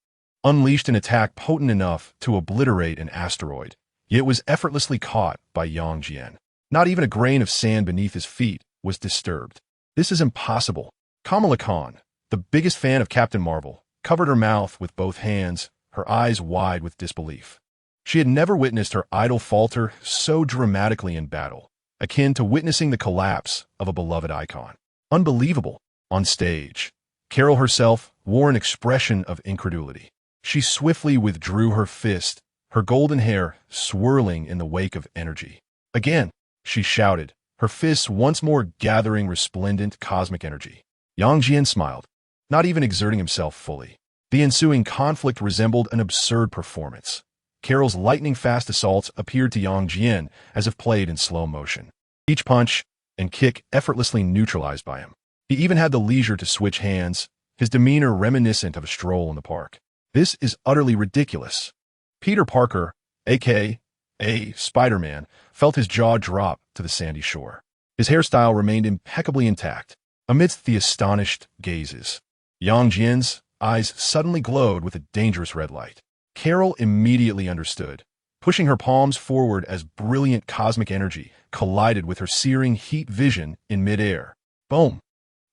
unleashed an attack potent enough to obliterate an asteroid, yet was effortlessly caught by Jian. Not even a grain of sand beneath his feet was disturbed. "This is impossible." Kamala Khan, the biggest fan of Captain Marvel, covered her mouth with both hands, her eyes wide with disbelief. She had never witnessed her idol falter so dramatically in battle, akin to witnessing the collapse of a beloved icon. Unbelievable. On stage, Carol herself wore an expression of incredulity. She swiftly withdrew her fist, her golden hair swirling in the wake of energy. "Again," she shouted, her fists once more gathering resplendent cosmic energy. Jian smiled, not even exerting himself fully. The ensuing conflict resembled an absurd performance. Carol's lightning-fast assaults appeared to Jian as if played in slow motion. Each punch and kick effortlessly neutralized by him. He even had the leisure to switch hands, his demeanor reminiscent of a stroll in the park. "This is utterly ridiculous." Peter Parker, a.k.a. Spider-Man, felt his jaw drop to the sandy shore. His hairstyle remained impeccably intact amidst the astonished gazes. Jian's eyes suddenly glowed with a dangerous red light. Carol immediately understood, pushing her palms forward as brilliant cosmic energy collided with her searing heat vision in midair. Boom!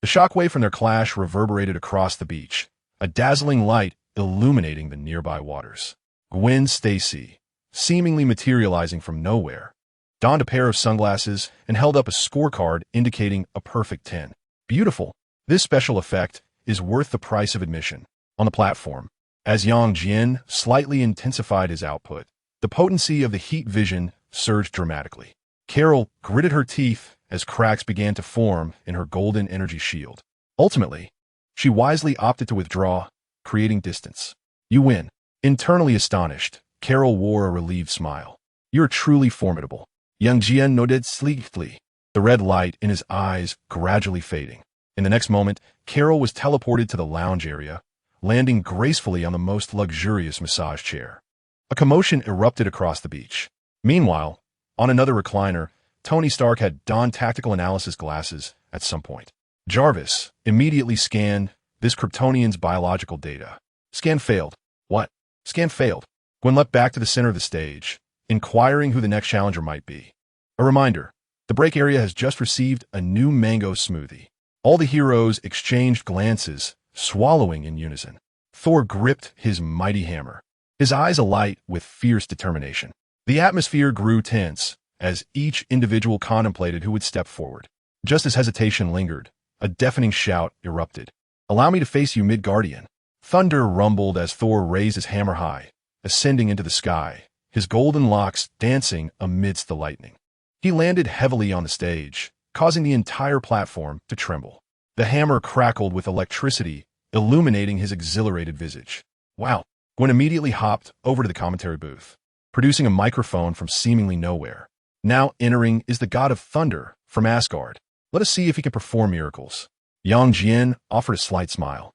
The shockwave from their clash reverberated across the beach, a dazzling light illuminating the nearby waters. Gwen Stacy, seemingly materializing from nowhere, donned a pair of sunglasses and held up a scorecard indicating a perfect 10. "Beautiful. This special effect is worth the price of admission." On the platform, as Jian slightly intensified his output, the potency of the heat vision surged dramatically. Carol gritted her teeth as cracks began to form in her golden energy shield. Ultimately, she wisely opted to withdraw, creating distance. "You win." Internally astonished, Carol wore a relieved smile. "You're truly formidable." Jian nodded sleepily, the red light in his eyes gradually fading. In the next moment, Carol was teleported to the lounge area, landing gracefully on the most luxurious massage chair. A commotion erupted across the beach. Meanwhile, on another recliner, Tony Stark had donned tactical analysis glasses at some point. Jarvis immediately scanned this Kryptonian's biological data. Scan failed. What? Scan failed. Gwen leapt back to the center of the stage, inquiring who the next challenger might be. A reminder, the break area has just received a new mango smoothie. All the heroes exchanged glances, swallowing in unison. Thor gripped his mighty hammer, his eyes alight with fierce determination. The atmosphere grew tense as each individual contemplated who would step forward. Just as hesitation lingered, a deafening shout erupted. "Allow me to face you, Midgardian." Thunder rumbled as Thor raised his hammer high, ascending into the sky, his golden locks dancing amidst the lightning. He landed heavily on the stage, causing the entire platform to tremble. The hammer crackled with electricity, illuminating his exhilarated visage. "Wow." Gwen immediately hopped over to the commentary booth, producing a microphone from seemingly nowhere. "Now entering is the god of thunder from Asgard. Let us see if he can perform miracles." Jian offered a slight smile,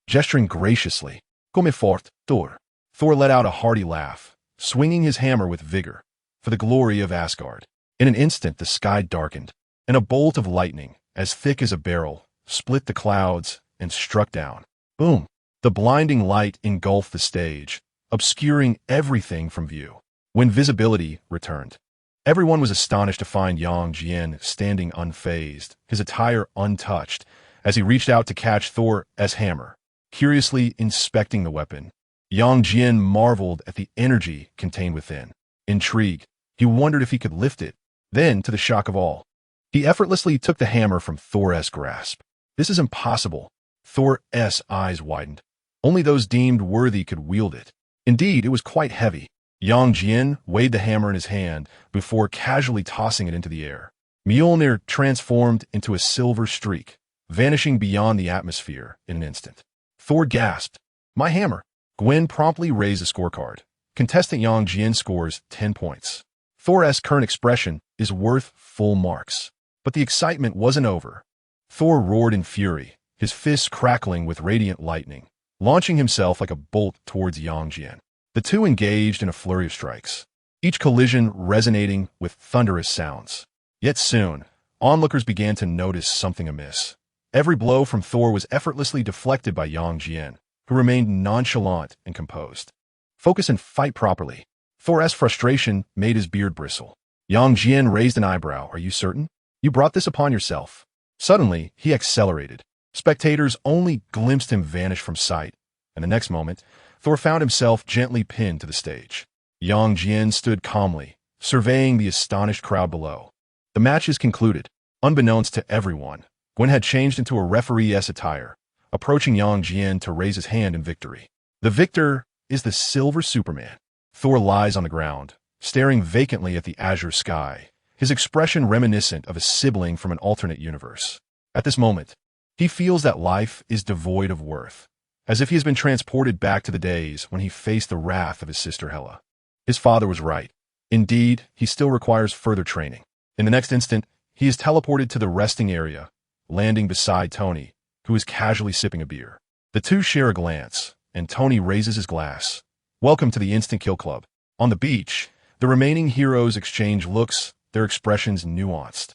gesturing graciously. "Come fort, Thor." Thor let out a hearty laugh, swinging his hammer with vigor, for the glory of Asgard. In an instant the sky darkened, and a bolt of lightning, as thick as a barrel, split the clouds and struck down. Boom! The blinding light engulfed the stage, obscuring everything from view. When visibility returned, everyone was astonished to find Jian standing unfazed, his attire untouched, as he reached out to catch Thor's hammer, curiously inspecting the weapon. Jian marveled at the energy contained within. Intrigued, he wondered if he could lift it. Then, to the shock of all, he effortlessly took the hammer from Thor's grasp. "This is impossible." Thor's eyes widened. Only those deemed worthy could wield it. Indeed, it was quite heavy. Jian weighed the hammer in his hand before casually tossing it into the air. Mjolnir transformed into a silver streak, vanishing beyond the atmosphere in an instant. Thor gasped. My hammer! Gwen promptly raised a scorecard. Contestant Yang Jian scores 10 points. Thor's current expression is worth full marks. But the excitement wasn't over. Thor roared in fury, his fists crackling with radiant lightning, launching himself like a bolt towards Yang Jian. The two engaged in a flurry of strikes, each collision resonating with thunderous sounds. Yet soon, onlookers began to notice something amiss. Every blow from Thor was effortlessly deflected by Yang Jian, who remained nonchalant and composed. Focus and fight properly. Thor's frustration made his beard bristle. Yang Jian raised an eyebrow. Are you certain? You brought this upon yourself. Suddenly, he accelerated. Spectators only glimpsed him vanish from sight, and the next moment, Thor found himself gently pinned to the stage. Yang Jian stood calmly, surveying the astonished crowd below. The match is concluded. Unbeknownst to everyone, Gwen had changed into a referee's attire, approaching Yang Jian to raise his hand in victory. The victor is the Silver Superman. Thor lies on the ground, staring vacantly at the azure sky, his expression reminiscent of a sibling from an alternate universe. At this moment, he feels that life is devoid of worth, as if he has been transported back to the days when he faced the wrath of his sister Hela. His father was right. Indeed, he still requires further training. In the next instant, he is teleported to the resting area, landing beside Tony, who is casually sipping a beer. The two share a glance, and Tony raises his glass. Welcome to the Instant Kill Club. On the beach, the remaining heroes exchange looks, their expressions nuanced.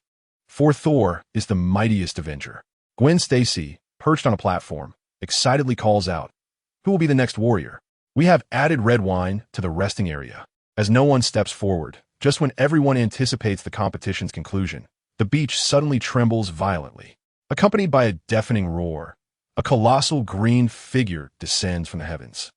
For Thor is the mightiest avenger. Gwen Stacy, perched on a platform, excitedly calls out, "Who will be the next warrior?" We have added red wine to the resting area. As no one steps forward, just when everyone anticipates the competition's conclusion, the beach suddenly trembles violently. Accompanied by a deafening roar, a colossal green figure descends from the heavens,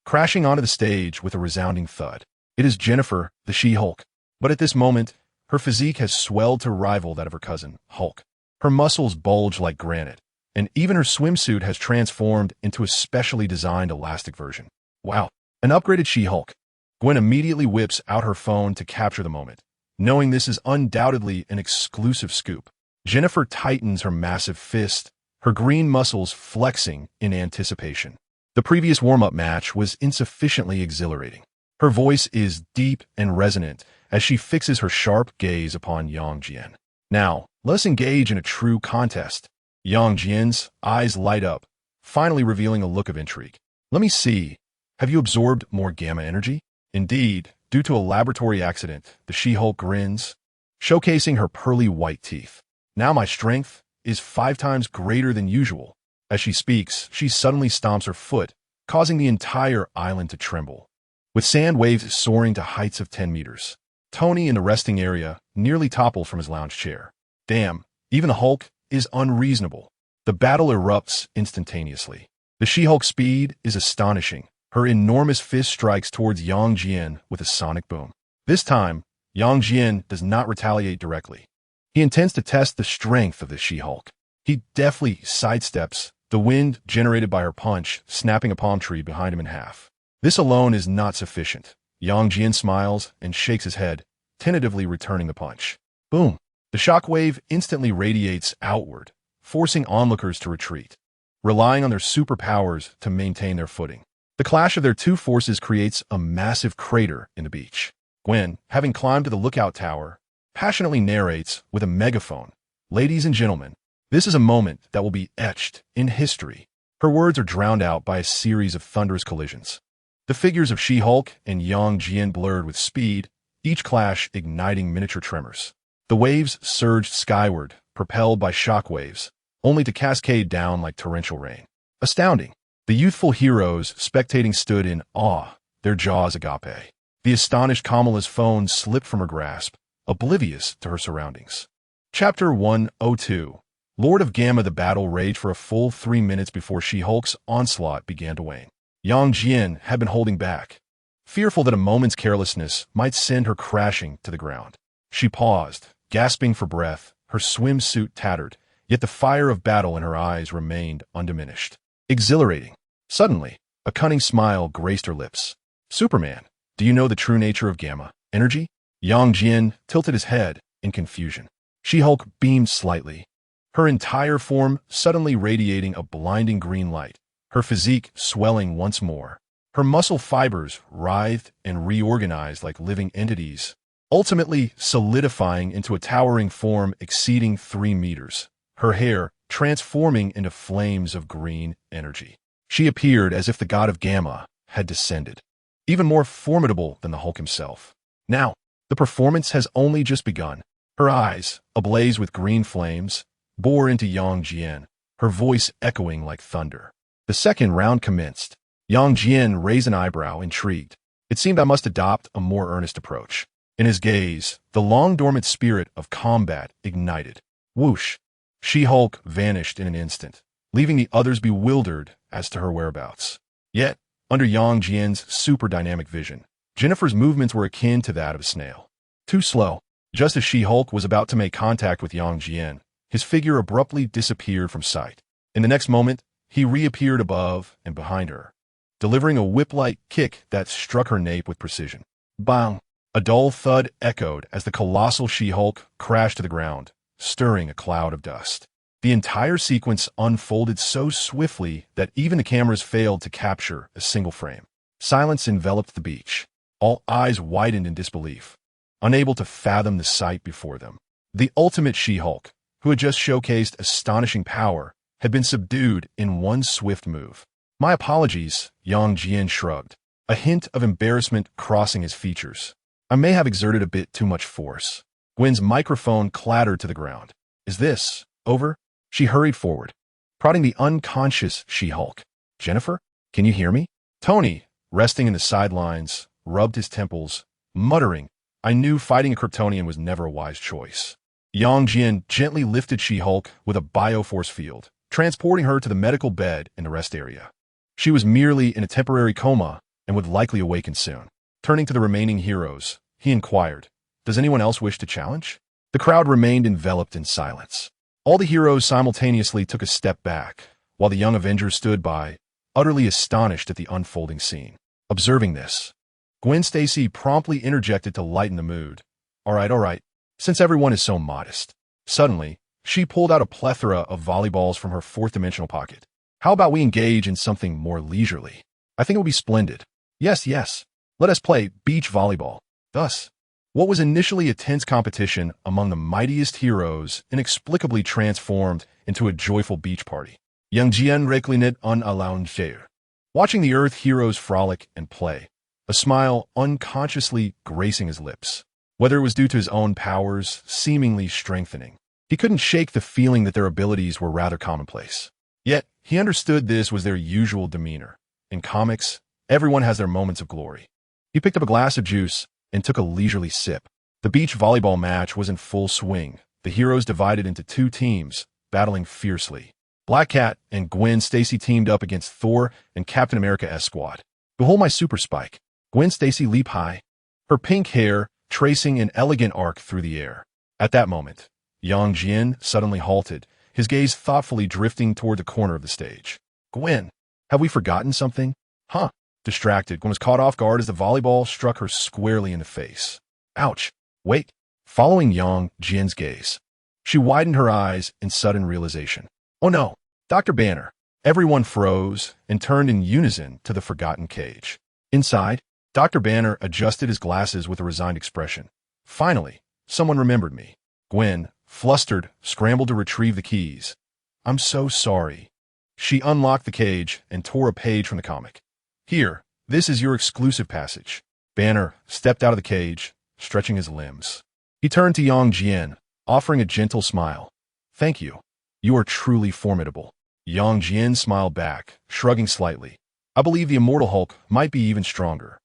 crashing onto the stage with a resounding thud. It is Jennifer, the She-Hulk. But at this moment, her physique has swelled to rival that of her cousin, Hulk. Her muscles bulge like granite, and even her swimsuit has transformed into a specially designed elastic version. Wow, an upgraded She-Hulk. Gwen immediately whips out her phone to capture the moment, knowing this is undoubtedly an exclusive scoop. Jennifer tightens her massive fist, her green muscles flexing in anticipation. The previous warm-up match was insufficiently exhilarating. Her voice is deep and resonant as she fixes her sharp gaze upon Yang Jian. Now, let us engage in a true contest. Yang Jian's eyes light up, finally revealing a look of intrigue. Let me see. Have you absorbed more gamma energy? Indeed, due to a laboratory accident, the She-Hulk grins, showcasing her pearly white teeth. Now my strength is 5 times greater than usual. As she speaks, she suddenly stomps her foot, causing the entire island to tremble, with sand waves soaring to heights of 10 meters. Tony in the resting area nearly toppled from his lounge chair. Damn, even the Hulk is unreasonable. The battle erupts instantaneously. The She-Hulk's speed is astonishing. Her enormous fist strikes towards Yang Jian with a sonic boom. This time, Yang Jian does not retaliate directly. He intends to test the strength of the She-Hulk. He deftly sidesteps, the wind generated by her punch snapping a palm tree behind him in half. This alone is not sufficient. Yang Jian smiles and shakes his head, tentatively returning the punch. Boom! The shockwave instantly radiates outward, forcing onlookers to retreat, relying on their superpowers to maintain their footing. The clash of their two forces creates a massive crater in the beach. Gwen, having climbed to the lookout tower, passionately narrates with a megaphone, "Ladies and gentlemen, this is a moment that will be etched in history." Her words are drowned out by a series of thunderous collisions. The figures of She-Hulk and Yang Jian blurred with speed, each clash igniting miniature tremors. The waves surged skyward, propelled by shockwaves, only to cascade down like torrential rain. Astounding! The youthful heroes spectating stood in awe, their jaws agape. The astonished Kamala's phone slipped from her grasp, oblivious to her surroundings. Chapter 102. Lord of Gamma. The battle raged for a full 3 minutes before She-Hulk's onslaught began to wane. Yang Jian had been holding back, fearful that a moment's carelessness might send her crashing to the ground. She paused, gasping for breath, her swimsuit tattered, yet the fire of battle in her eyes remained undiminished. Exhilarating. Suddenly, a cunning smile graced her lips. "Superman, do you know the true nature of gamma energy?" Yang Jian tilted his head in confusion. She-Hulk beamed slightly, her entire form suddenly radiating a blinding green light, her physique swelling once more. Her muscle fibers writhed and reorganized like living entities, ultimately solidifying into a towering form exceeding 3 meters, her hair transforming into flames of green energy. She appeared as if the god of Gamma had descended, even more formidable than the Hulk himself. Now, the performance has only just begun. Her eyes, ablaze with green flames, bore into Jian, her voice echoing like thunder. The second round commenced. Jian raised an eyebrow, intrigued. It seemed I must adopt a more earnest approach. In his gaze, the long-dormant spirit of combat ignited. Whoosh! She-Hulk vanished in an instant, leaving the others bewildered as to her whereabouts. Yet, under Jian's super-dynamic vision, Jennifer's movements were akin to that of a snail. Too slow. Just as She-Hulk was about to make contact with Jian, his figure abruptly disappeared from sight. In the next moment, he reappeared above and behind her, delivering a whip-like kick that struck her nape with precision. Bang! A dull thud echoed as the colossal She-Hulk crashed to the ground, stirring a cloud of dust. The entire sequence unfolded so swiftly that even the cameras failed to capture a single frame. Silence enveloped the beach. All eyes widened in disbelief, unable to fathom the sight before them. The ultimate She-Hulk, who had just showcased astonishing power, had been subdued in one swift move. My apologies, Jian shrugged, a hint of embarrassment crossing his features. I may have exerted a bit too much force. Gwen's microphone clattered to the ground. Is this over? She hurried forward, prodding the unconscious She-Hulk. Jennifer, can you hear me? Tony, resting in the sidelines, rubbed his temples, muttering, I knew fighting a Kryptonian was never a wise choice. Jian gently lifted She-Hulk with a bioforce field, transporting her to the medical bed in the rest area. She was merely in a temporary coma and would likely awaken soon. Turning to the remaining heroes, he inquired, Does anyone else wish to challenge? The crowd remained enveloped in silence. All the heroes simultaneously took a step back, while the young Avengers stood by, utterly astonished at the unfolding scene. Observing this, Gwen Stacy promptly interjected to lighten the mood. All right, since everyone is so modest. Suddenly, she pulled out a plethora of volleyballs from her fourth-dimensional pocket. How about we engage in something more leisurely? I think it would be splendid. Yes. Let us play beach volleyball. Thus, what was initially a tense competition among the mightiest heroes inexplicably transformed into a joyful beach party. Young Jian reclined on a lounge chair, watching the Earth heroes frolic and play, a smile unconsciously gracing his lips. Whether it was due to his own powers seemingly strengthening, he couldn't shake the feeling that their abilities were rather commonplace. Yet, he understood this was their usual demeanor. In comics, everyone has their moments of glory. He picked up a glass of juice and took a leisurely sip. The beach volleyball match was in full swing. The heroes divided into 2 teams, battling fiercely. Black Cat and Gwen Stacy teamed up against Thor and Captain America Squad. Behold my super spike. Gwen Stacy leaped high, her pink hair tracing an elegant arc through the air. At that moment, Jian suddenly halted, his gaze thoughtfully drifting toward the corner of the stage. Gwen, have we forgotten something? Huh? Distracted, Gwen was caught off guard as the volleyball struck her squarely in the face. Ouch. Wait. Following Jian's gaze, she widened her eyes in sudden realization. Oh no, Dr. Banner. Everyone froze and turned in unison to the forgotten cage. Inside, Dr. Banner adjusted his glasses with a resigned expression. Finally, someone remembered me. Gwen, flustered, scrambled to retrieve the keys. I'm so sorry. She unlocked the cage and tore a page from the comic. Here, this is your exclusive passage. Banner stepped out of the cage, stretching his limbs. He turned to Jian, offering a gentle smile. Thank you. You are truly formidable. Jian smiled back, shrugging slightly. I believe the immortal Hulk might be even stronger.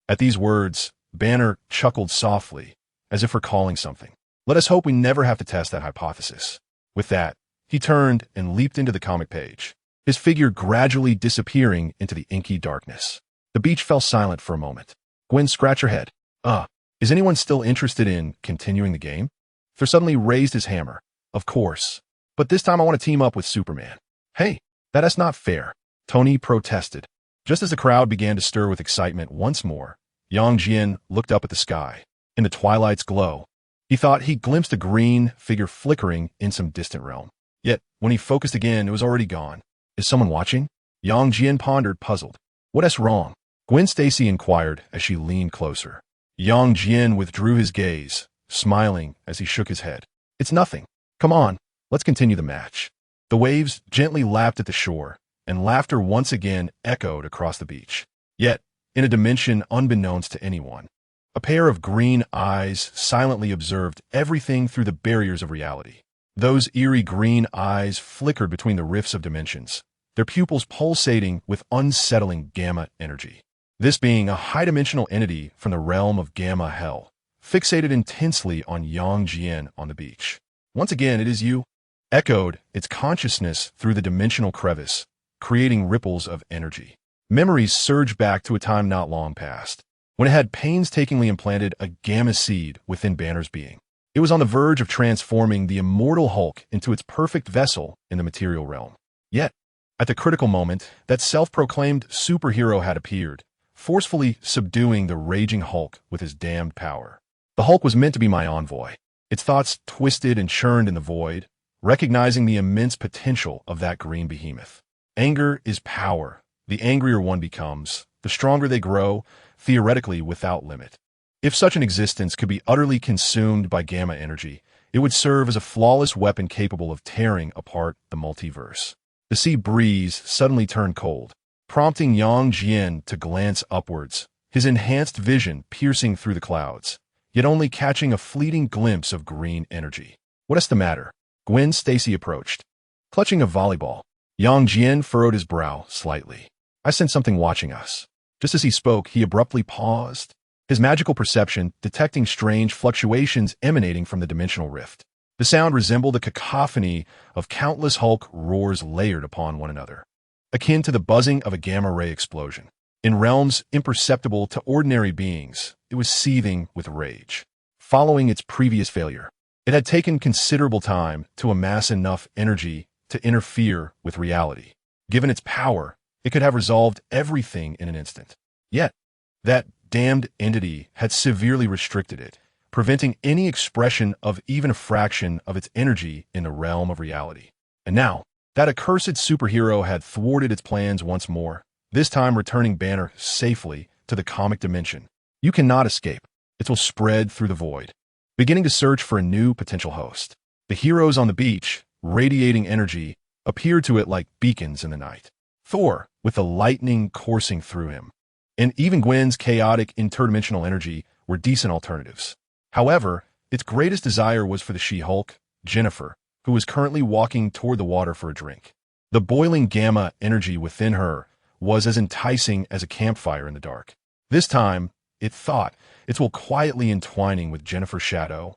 At these words, Banner chuckled softly, as if recalling something. Let us hope we never have to test that hypothesis. With that, he turned and leaped into the comic page, his figure gradually disappearing into the inky darkness. The beach fell silent for a moment. Gwen scratched her head. Is anyone still interested in continuing the game? Thor suddenly raised his hammer. Of course. But this time I want to team up with Superman. Hey, that's not fair. Tony protested. Just as the crowd began to stir with excitement once more, Jian looked up at the sky. In the twilight's glow, He thought he glimpsed a green figure flickering in some distant realm. Yet, when he focused again, it was already gone. Is someone watching? Yang Jian pondered, puzzled. What's wrong? Gwen Stacy inquired as she leaned closer. Yang Jian withdrew his gaze, smiling as he shook his head. It's nothing. Come on, let's continue the match. The waves gently lapped at the shore, and laughter once again echoed across the beach. Yet, in a dimension unbeknownst to anyone, a pair of green eyes silently observed everything through the barriers of reality. Those eerie green eyes flickered between the rifts of dimensions, their pupils pulsating with unsettling gamma energy. This being a high-dimensional entity from the realm of gamma hell, fixated intensely on Yang Jian on the beach. Once again, it is you, echoed its consciousness through the dimensional crevice, creating ripples of energy. Memories surged back to a time not long past, when it had painstakingly implanted a gamma seed within Banner's being. It was on the verge of transforming the immortal Hulk into its perfect vessel in the material realm. Yet, at the critical moment, that self-proclaimed superhero had appeared, forcefully subduing the raging Hulk with his damned power. The Hulk was meant to be my envoy. Its thoughts twisted and churned in the void, recognizing the immense potential of that green behemoth. Anger is power. The angrier one becomes, the stronger they grow, theoretically without limit. If such an existence could be utterly consumed by gamma energy, it would serve as a flawless weapon capable of tearing apart the multiverse. The sea breeze suddenly turned cold, prompting Yang Jian to glance upwards, his enhanced vision piercing through the clouds, yet only catching a fleeting glimpse of green energy. What's the matter? Gwen Stacy approached. Clutching a volleyball, Yang Jian furrowed his brow slightly. I sense something watching us. Just as he spoke, he abruptly paused, his magical perception detecting strange fluctuations emanating from the dimensional rift. The sound resembled a cacophony of countless Hulk roars layered upon one another, akin to the buzzing of a gamma-ray explosion. In realms imperceptible to ordinary beings, it was seething with rage. Following its previous failure, it had taken considerable time to amass enough energy to interfere with reality. Given its power, it could have resolved everything in an instant. Yet, that damned entity had severely restricted it, preventing any expression of even a fraction of its energy in the realm of reality. And now, that accursed superhero had thwarted its plans once more, this time returning Banner safely to the comic dimension. You cannot escape. It will spread through the void, beginning to search for a new potential host. The heroes on the beach, radiating energy, appeared to it like beacons in the night. Thor, with the lightning coursing through him, and even Gwen's chaotic interdimensional energy were decent alternatives. However, its greatest desire was for the She-Hulk, Jennifer, who was currently walking toward the water for a drink. The boiling gamma energy within her was as enticing as a campfire in the dark. This time, it thought, it will quietly entwining with Jennifer's shadow.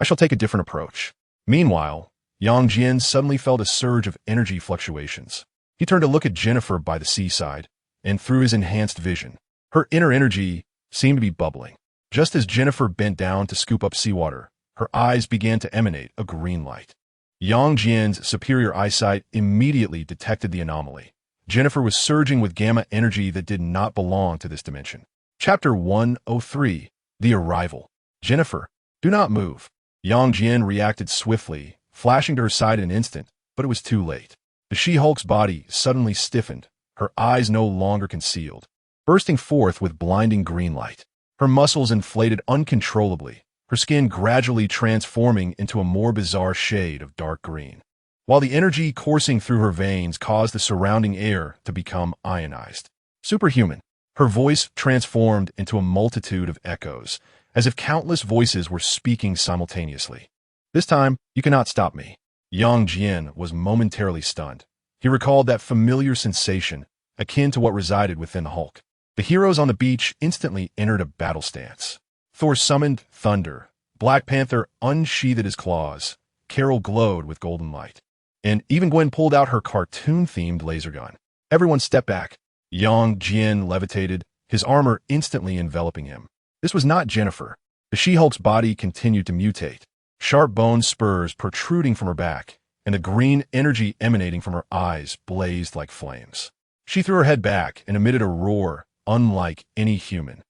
I shall take a different approach. Meanwhile, Yang Jian suddenly felt a surge of energy fluctuations. He turned to look at Jennifer by the seaside, and through his enhanced vision, her inner energy seemed to be bubbling. Just as Jennifer bent down to scoop up seawater, her eyes began to emanate a green light. Yang Jian's superior eyesight immediately detected the anomaly. Jennifer was surging with gamma energy that did not belong to this dimension. Chapter 103, The Arrival. Jennifer, do not move. Yang Jian reacted swiftly, flashing to her side in an instant, but it was too late. The She-Hulk's body suddenly stiffened, her eyes no longer concealed, bursting forth with blinding green light. Her muscles inflated uncontrollably, her skin gradually transforming into a more bizarre shade of dark green, while the energy coursing through her veins caused the surrounding air to become ionized. Superhuman. Her voice transformed into a multitude of echoes, as if countless voices were speaking simultaneously. This time, you cannot stop me. Yang Jian was momentarily stunned. He recalled that familiar sensation, akin to what resided within the Hulk. The heroes on the beach instantly entered a battle stance. Thor summoned thunder. Black Panther unsheathed his claws. Carol glowed with golden light. And even Gwen pulled out her cartoon-themed laser gun. Everyone stepped back. Yang Jian levitated, his armor instantly enveloping him. This was not Jennifer. The She-Hulk's body continued to mutate, sharp bone spurs protruding from her back, and the green energy emanating from her eyes blazed like flames. She threw her head back and emitted a roar unlike any human,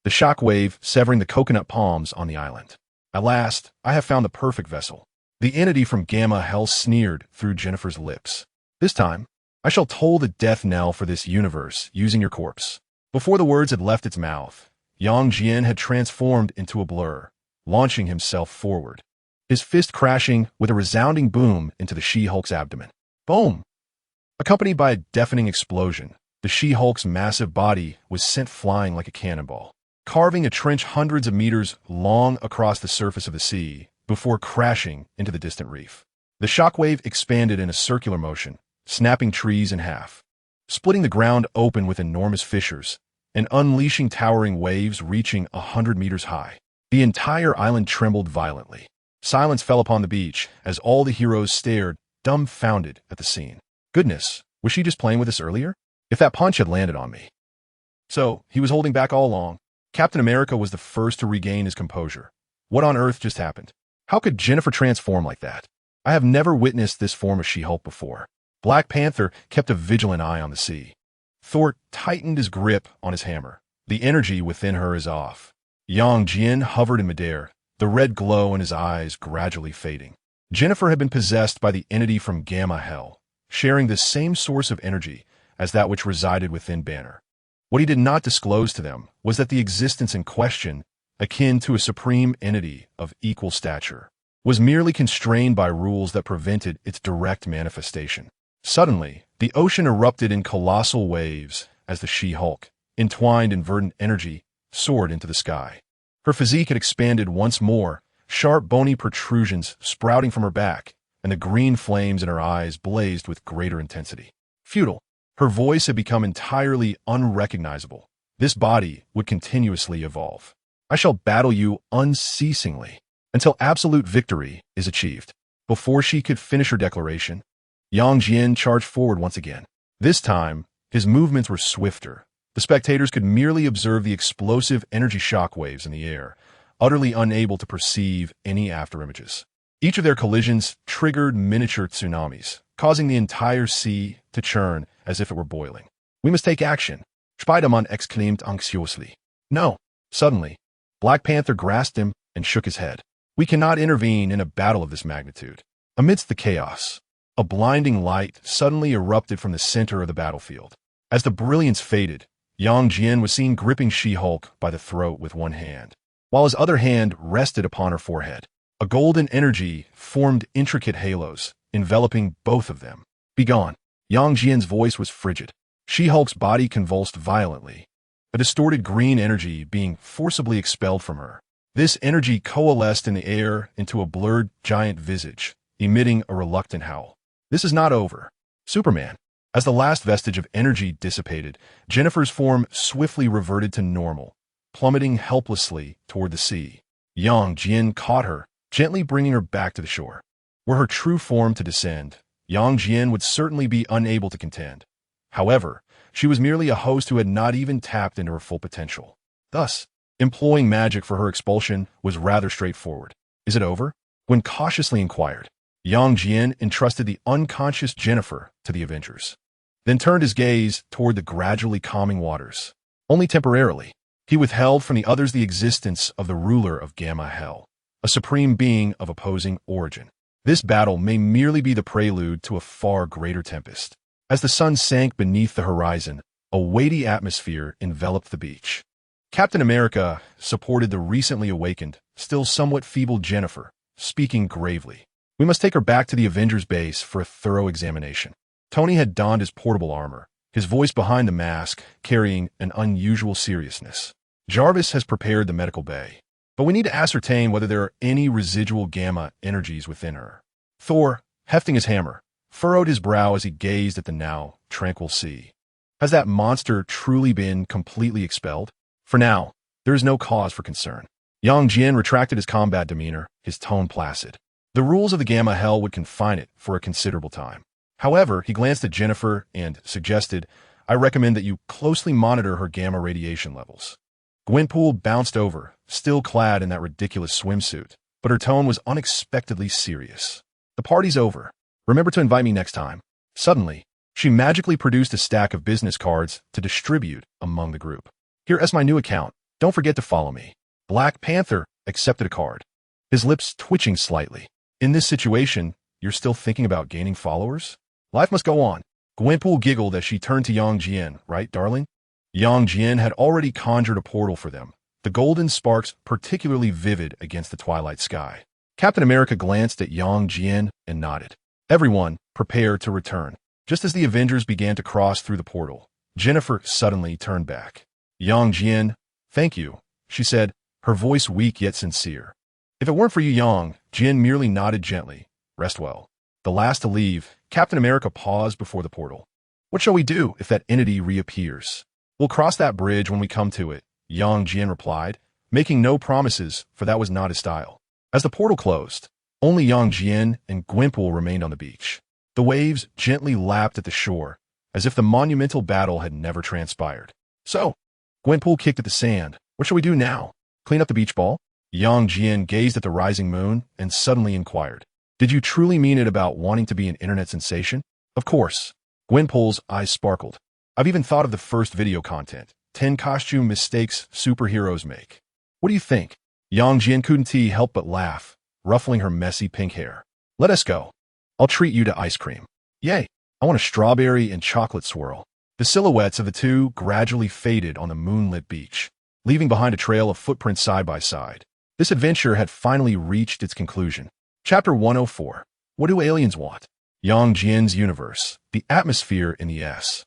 the shock wave severing the coconut palms on the island. At last, I have found the perfect vessel. The entity from Gamma Hell sneered through Jennifer's lips. This time, I shall toll the death knell for this universe using your corpse. Before the words had left its mouth, Jian had transformed into a blur, launching himself forward, his fist crashing with a resounding boom into the She-Hulk's abdomen. Boom! Accompanied by a deafening explosion, the She-Hulk's massive body was sent flying like a cannonball, carving a trench hundreds of meters long across the surface of the sea before crashing into the distant reef. The shockwave expanded in a circular motion, snapping trees in half, splitting the ground open with enormous fissures, and unleashing towering waves reaching 100 meters high. The entire island trembled violently. Silence fell upon the beach as all the heroes stared, dumbfounded at the scene. Goodness, was she just playing with us earlier? If that punch had landed on me. So, he was holding back all along. Captain America was the first to regain his composure. What on earth just happened? How could Jennifer transform like that? I have never witnessed this form of She-Hulk before. Black Panther kept a vigilant eye on the sea. Thor tightened his grip on his hammer. The energy within her is off. Jian hovered in midair, the red glow in his eyes gradually fading. Jennifer had been possessed by the entity from Gamma Hell, sharing the same source of energy as that which resided within Banner. What he did not disclose to them was that the existence in question, akin to a supreme entity of equal stature, was merely constrained by rules that prevented its direct manifestation. Suddenly, the ocean erupted in colossal waves as the She-Hulk, entwined in verdant energy, soared into the sky. Her physique had expanded once more, sharp bony protrusions sprouting from her back, and the green flames in her eyes blazed with greater intensity. Futile. Her voice had become entirely unrecognizable. This body would continuously evolve. I shall battle you unceasingly until absolute victory is achieved. Before she could finish her declaration, Jian charged forward once again. This time, his movements were swifter. The spectators could merely observe the explosive energy shockwaves in the air, utterly unable to perceive any afterimages. Each of their collisions triggered miniature tsunamis, causing the entire sea to churn as if it were boiling. We must take action, Spider-Man exclaimed anxiously. No. Suddenly, Black Panther grasped him and shook his head. We cannot intervene in a battle of this magnitude. Amidst the chaos, a blinding light suddenly erupted from the center of the battlefield. As the brilliance faded, Jian was seen gripping She-Hulk by the throat with one hand, while his other hand rested upon her forehead. A golden energy formed intricate halos, enveloping both of them. Begone. Jian's voice was frigid. She-Hulk's body convulsed violently, a distorted green energy being forcibly expelled from her. This energy coalesced in the air into a blurred giant visage, emitting a reluctant howl. This is not over. Superman. As the last vestige of energy dissipated, Jennifer's form swiftly reverted to normal, plummeting helplessly toward the sea. Jian caught her, gently bringing her back to the shore. Were her true form to descend, Jian would certainly be unable to contend. However, she was merely a host who had not even tapped into her full potential. Thus, employing magic for her expulsion was rather straightforward. Is it over? Gwen cautiously inquired. Jian entrusted the unconscious Jennifer to the Avengers, then turned his gaze toward the gradually calming waters. Only temporarily, he withheld from the others the existence of the ruler of Gamma Hell, a supreme being of opposing origin. This battle may merely be the prelude to a far greater tempest. As the sun sank beneath the horizon, a weighty atmosphere enveloped the beach. Captain America supported the recently awakened, still somewhat feeble Jennifer, speaking gravely. We must take her back to the Avengers base for a thorough examination. Tony had donned his portable armor, his voice behind the mask carrying an unusual seriousness. Jarvis has prepared the medical bay, but we need to ascertain whether there are any residual gamma energies within her. Thor, hefting his hammer, furrowed his brow as he gazed at the now tranquil sea. Has that monster truly been completely expelled? For now, there is no cause for concern. Jian retracted his combat demeanor, his tone placid. The rules of the Gamma Hell would confine it for a considerable time. However, he glanced at Jennifer and suggested, I recommend that you closely monitor her gamma radiation levels. Gwenpool bounced over, still clad in that ridiculous swimsuit, but her tone was unexpectedly serious. The party's over. Remember to invite me next time. Suddenly, she magically produced a stack of business cards to distribute among the group. Here is my new account. Don't forget to follow me. Black Panther accepted a card. his lips twitching slightly. In this situation, you're still thinking about gaining followers? Life must go on. Gwenpool giggled as she turned to Yang Jian, right, darling? Yang Jian had already conjured a portal for them, the golden sparks particularly vivid against the twilight sky. Captain America glanced at Yang Jian and nodded. Everyone, prepare to return. Just as the Avengers began to cross through the portal, Jennifer suddenly turned back. Yang Jian, thank you, she said, her voice weak yet sincere. If it weren't for you, Yang, Jian merely nodded gently. Rest well. The last to leave, Captain America paused before the portal. What shall we do if that entity reappears? We'll cross that bridge when we come to it, Yang Jian replied, making no promises, for that was not his style. As the portal closed, only Yang Jian and Gwenpool remained on the beach. The waves gently lapped at the shore, as if the monumental battle had never transpired. So, Gwenpool kicked at the sand. What shall we do now? Clean up the beach ball? Yang Jian gazed at the rising moon and suddenly inquired. Did you truly mean it about wanting to be an internet sensation? Of course. Gwenpool's eyes sparkled. I've even thought of the first video content. 10 costume mistakes superheroes make. What do you think? Yang Jian couldn't help but laugh, ruffling her messy pink hair. Let us go. I'll treat you to ice cream. Yay, I want a strawberry and chocolate swirl. The silhouettes of the two gradually faded on the moonlit beach, leaving behind a trail of footprints side by side. This adventure had finally reached its conclusion. Chapter 104. What do aliens want? Yang Jian's universe, the atmosphere in the S.H.I.E.L.D.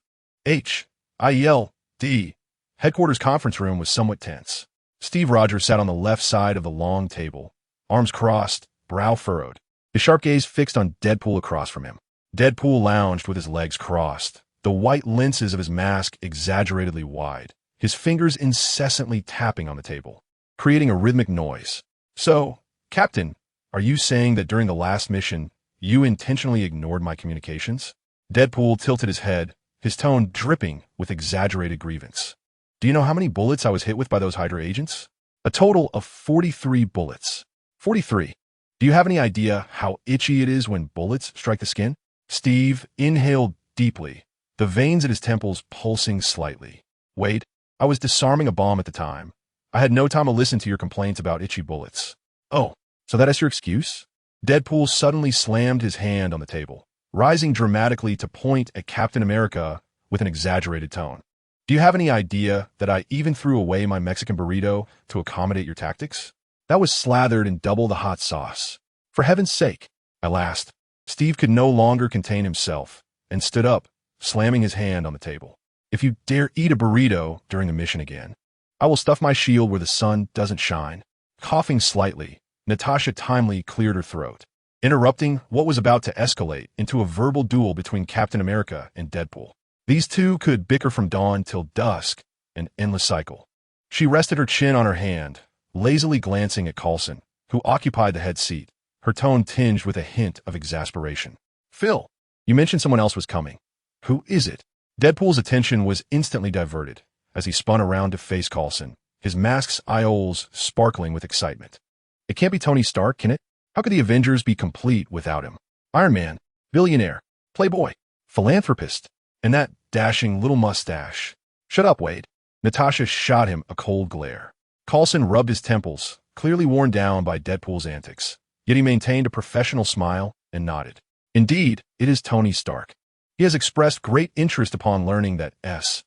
headquarters conference room was somewhat tense. Steve Rogers sat on the left side of the long table, arms crossed, brow furrowed, his sharp gaze fixed on Deadpool across from him. Deadpool lounged with his legs crossed, the white lenses of his mask exaggeratedly wide, his fingers incessantly tapping on the table, creating a rhythmic noise. So, Captain, are you saying that during the last mission, you intentionally ignored my communications? Deadpool tilted his head, his tone dripping with exaggerated grievance. Do you know how many bullets I was hit with by those Hydra agents? A total of 43 bullets. 43. Do you have any idea how itchy it is when bullets strike the skin? Steve inhaled deeply, the veins at his temples pulsing slightly. Wait, I was disarming a bomb at the time. I had no time to listen to your complaints about itchy bullets. Oh, so that is your excuse? Deadpool suddenly slammed his hand on the table, rising dramatically to point at Captain America with an exaggerated tone. Do you have any idea that I even threw away my Mexican burrito to accommodate your tactics? That was slathered in double the hot sauce. For heaven's sake, I laughed. Steve could no longer contain himself and stood up, slamming his hand on the table. If you dare eat a burrito during the mission again, I will stuff my shield where the sun doesn't shine. Coughing slightly, Natasha timely cleared her throat, interrupting what was about to escalate into a verbal duel between Captain America and Deadpool. These two could bicker from dawn till dusk, an endless cycle. She rested her chin on her hand, lazily glancing at Coulson, who occupied the head seat, her tone tinged with a hint of exasperation. Phil, you mentioned someone else was coming. Who is it? Deadpool's attention was instantly diverted as he spun around to face Coulson, his mask's eyeholes sparkling with excitement. It can't be Tony Stark, can it? How could the Avengers be complete without him? Iron Man, billionaire, playboy, philanthropist, and that dashing little mustache. Shut up, Wade. Natasha shot him a cold glare. Coulson rubbed his temples, clearly worn down by Deadpool's antics, yet he maintained a professional smile and nodded. Indeed, it is Tony Stark. He has expressed great interest upon learning that S.H.I.E.L.D.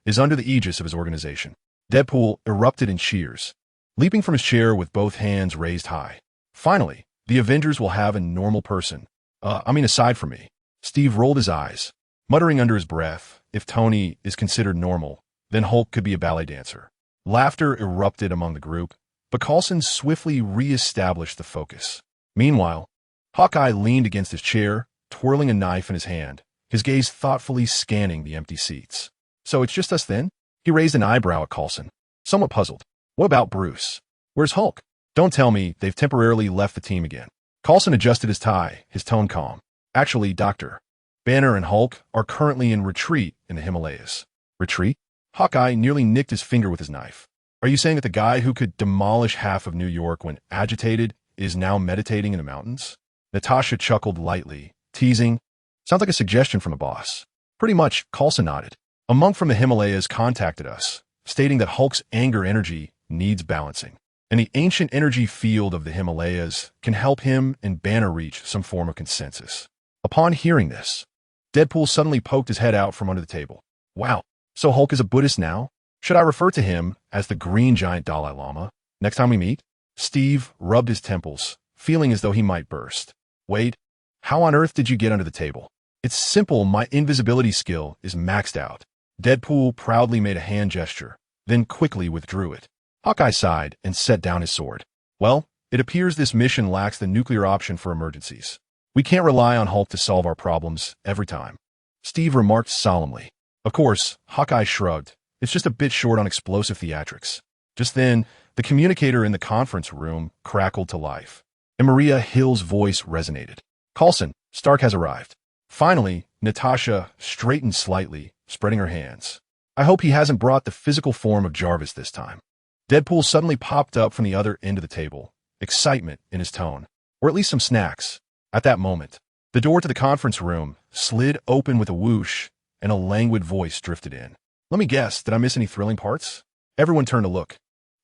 is under the aegis of his organization. Deadpool erupted in cheers, leaping from his chair with both hands raised high. Finally, the Avengers will have a normal person. Aside from me. Steve rolled his eyes, muttering under his breath, if Tony is considered normal, then Hulk could be a ballet dancer. Laughter erupted among the group, but Coulson swiftly re-established the focus. Meanwhile, Hawkeye leaned against his chair, twirling a knife in his hand, his gaze thoughtfully scanning the empty seats. So it's just us then? He raised an eyebrow at Coulson, somewhat puzzled. What about Bruce? Where's Hulk? Don't tell me they've temporarily left the team again. Coulson adjusted his tie, his tone calm. Actually, Dr. Banner and Hulk are currently in retreat in the Himalayas. Retreat? Hawkeye nearly nicked his finger with his knife. Are you saying that the guy who could demolish half of New York when agitated is now meditating in the mountains? Natasha chuckled lightly, teasing. Sounds like a suggestion from a boss. Pretty much, Coulson nodded. A monk from the Himalayas contacted us, stating that Hulk's anger energy needs balancing, and the ancient energy field of the Himalayas can help him and Banner reach some form of consensus. Upon hearing this, Deadpool suddenly poked his head out from under the table. Wow, so Hulk is a Buddhist now? Should I refer to him as the Green Giant Dalai Lama next time we meet? Steve rubbed his temples, feeling as though he might burst. Wait, how on earth did you get under the table? It's simple, my invisibility skill is maxed out. Deadpool proudly made a hand gesture, then quickly withdrew it. Hawkeye sighed and set down his sword. Well, it appears this mission lacks the nuclear option for emergencies. We can't rely on Hulk to solve our problems every time. Steve remarked solemnly. Of course, Hawkeye shrugged. It's just a bit short on explosive theatrics. Just then, the communicator in the conference room crackled to life, and Maria Hill's voice resonated. Coulson, Stark has arrived. Finally, Natasha straightened slightly, spreading her hands. I hope he hasn't brought the physical form of Jarvis this time. Deadpool suddenly popped up from the other end of the table, excitement in his tone, or at least some snacks. At that moment, the door to the conference room slid open with a whoosh, and a languid voice drifted in. Let me guess, did I miss any thrilling parts? Everyone turned to look.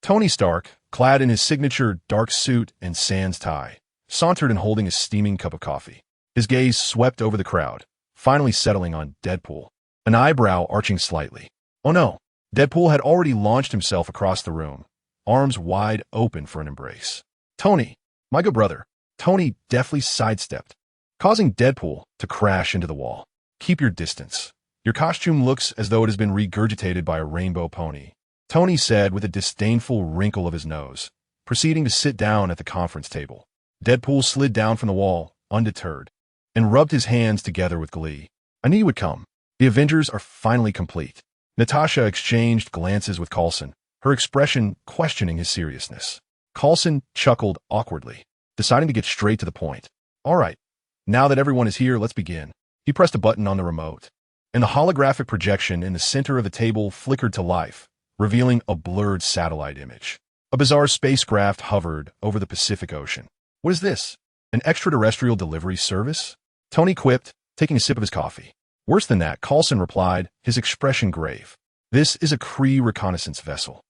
Tony Stark, clad in his signature dark suit and sans tie, sauntered and holding a steaming cup of coffee. His gaze swept over the crowd, finally settling on Deadpool, an eyebrow arching slightly. Oh no, Deadpool had already launched himself across the room, arms wide open for an embrace. Tony, my good brother. Tony deftly sidestepped, causing Deadpool to crash into the wall. Keep your distance. Your costume looks as though it has been regurgitated by a rainbow pony, Tony said with a disdainful wrinkle of his nose, proceeding to sit down at the conference table. Deadpool slid down from the wall, undeterred, and rubbed his hands together with glee. I knew you would come. The Avengers are finally complete. Natasha exchanged glances with Coulson, her expression questioning his seriousness. Coulson chuckled awkwardly, deciding to get straight to the point. All right, now that everyone is here, let's begin. He pressed a button on the remote, and the holographic projection in the center of the table flickered to life, revealing a blurred satellite image. A bizarre spacecraft hovered over the Pacific Ocean. What is this? An extraterrestrial delivery service? Tony quipped, taking a sip of his coffee. Worse than that, Coulson replied, his expression grave. This is a Kree reconnaissance vessel.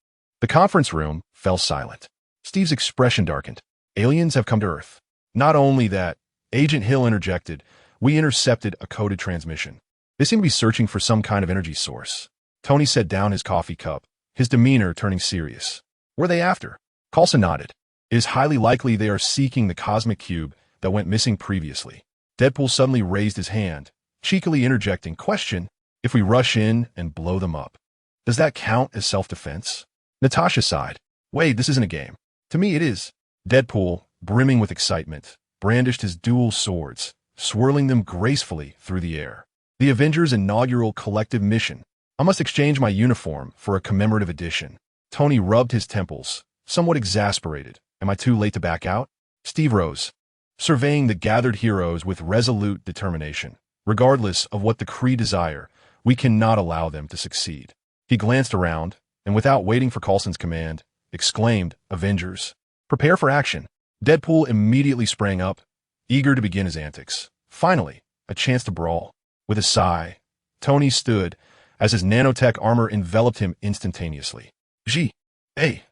The conference room fell silent. Steve's expression darkened. Aliens have come to Earth. Not only that, Agent Hill interjected, we intercepted a coded transmission. They seem to be searching for some kind of energy source. Tony set down his coffee cup, his demeanor turning serious. What are they after? Coulson nodded. It is highly likely they are seeking the cosmic cube that went missing previously. Deadpool suddenly raised his hand, cheekily interjecting, question, if we rush in and blow them up, does that count as self-defense? Natasha sighed. Wait, this isn't a game. To me it is. Deadpool, brimming with excitement, brandished his dual swords, swirling them gracefully through the air. The Avengers' inaugural collective mission. I must exchange my uniform for a commemorative edition. Tony rubbed his temples, somewhat exasperated. Am I too late to back out? Steve rose, surveying the gathered heroes with resolute determination. Regardless of what the Kree desire, we cannot allow them to succeed. He glanced around, and without waiting for Coulson's command, exclaimed, Avengers, prepare for action. Deadpool immediately sprang up, eager to begin his antics. Finally, a chance to brawl. With a sigh, Tony stood as his nanotech armor enveloped him instantaneously. G-A-R-V-I-S.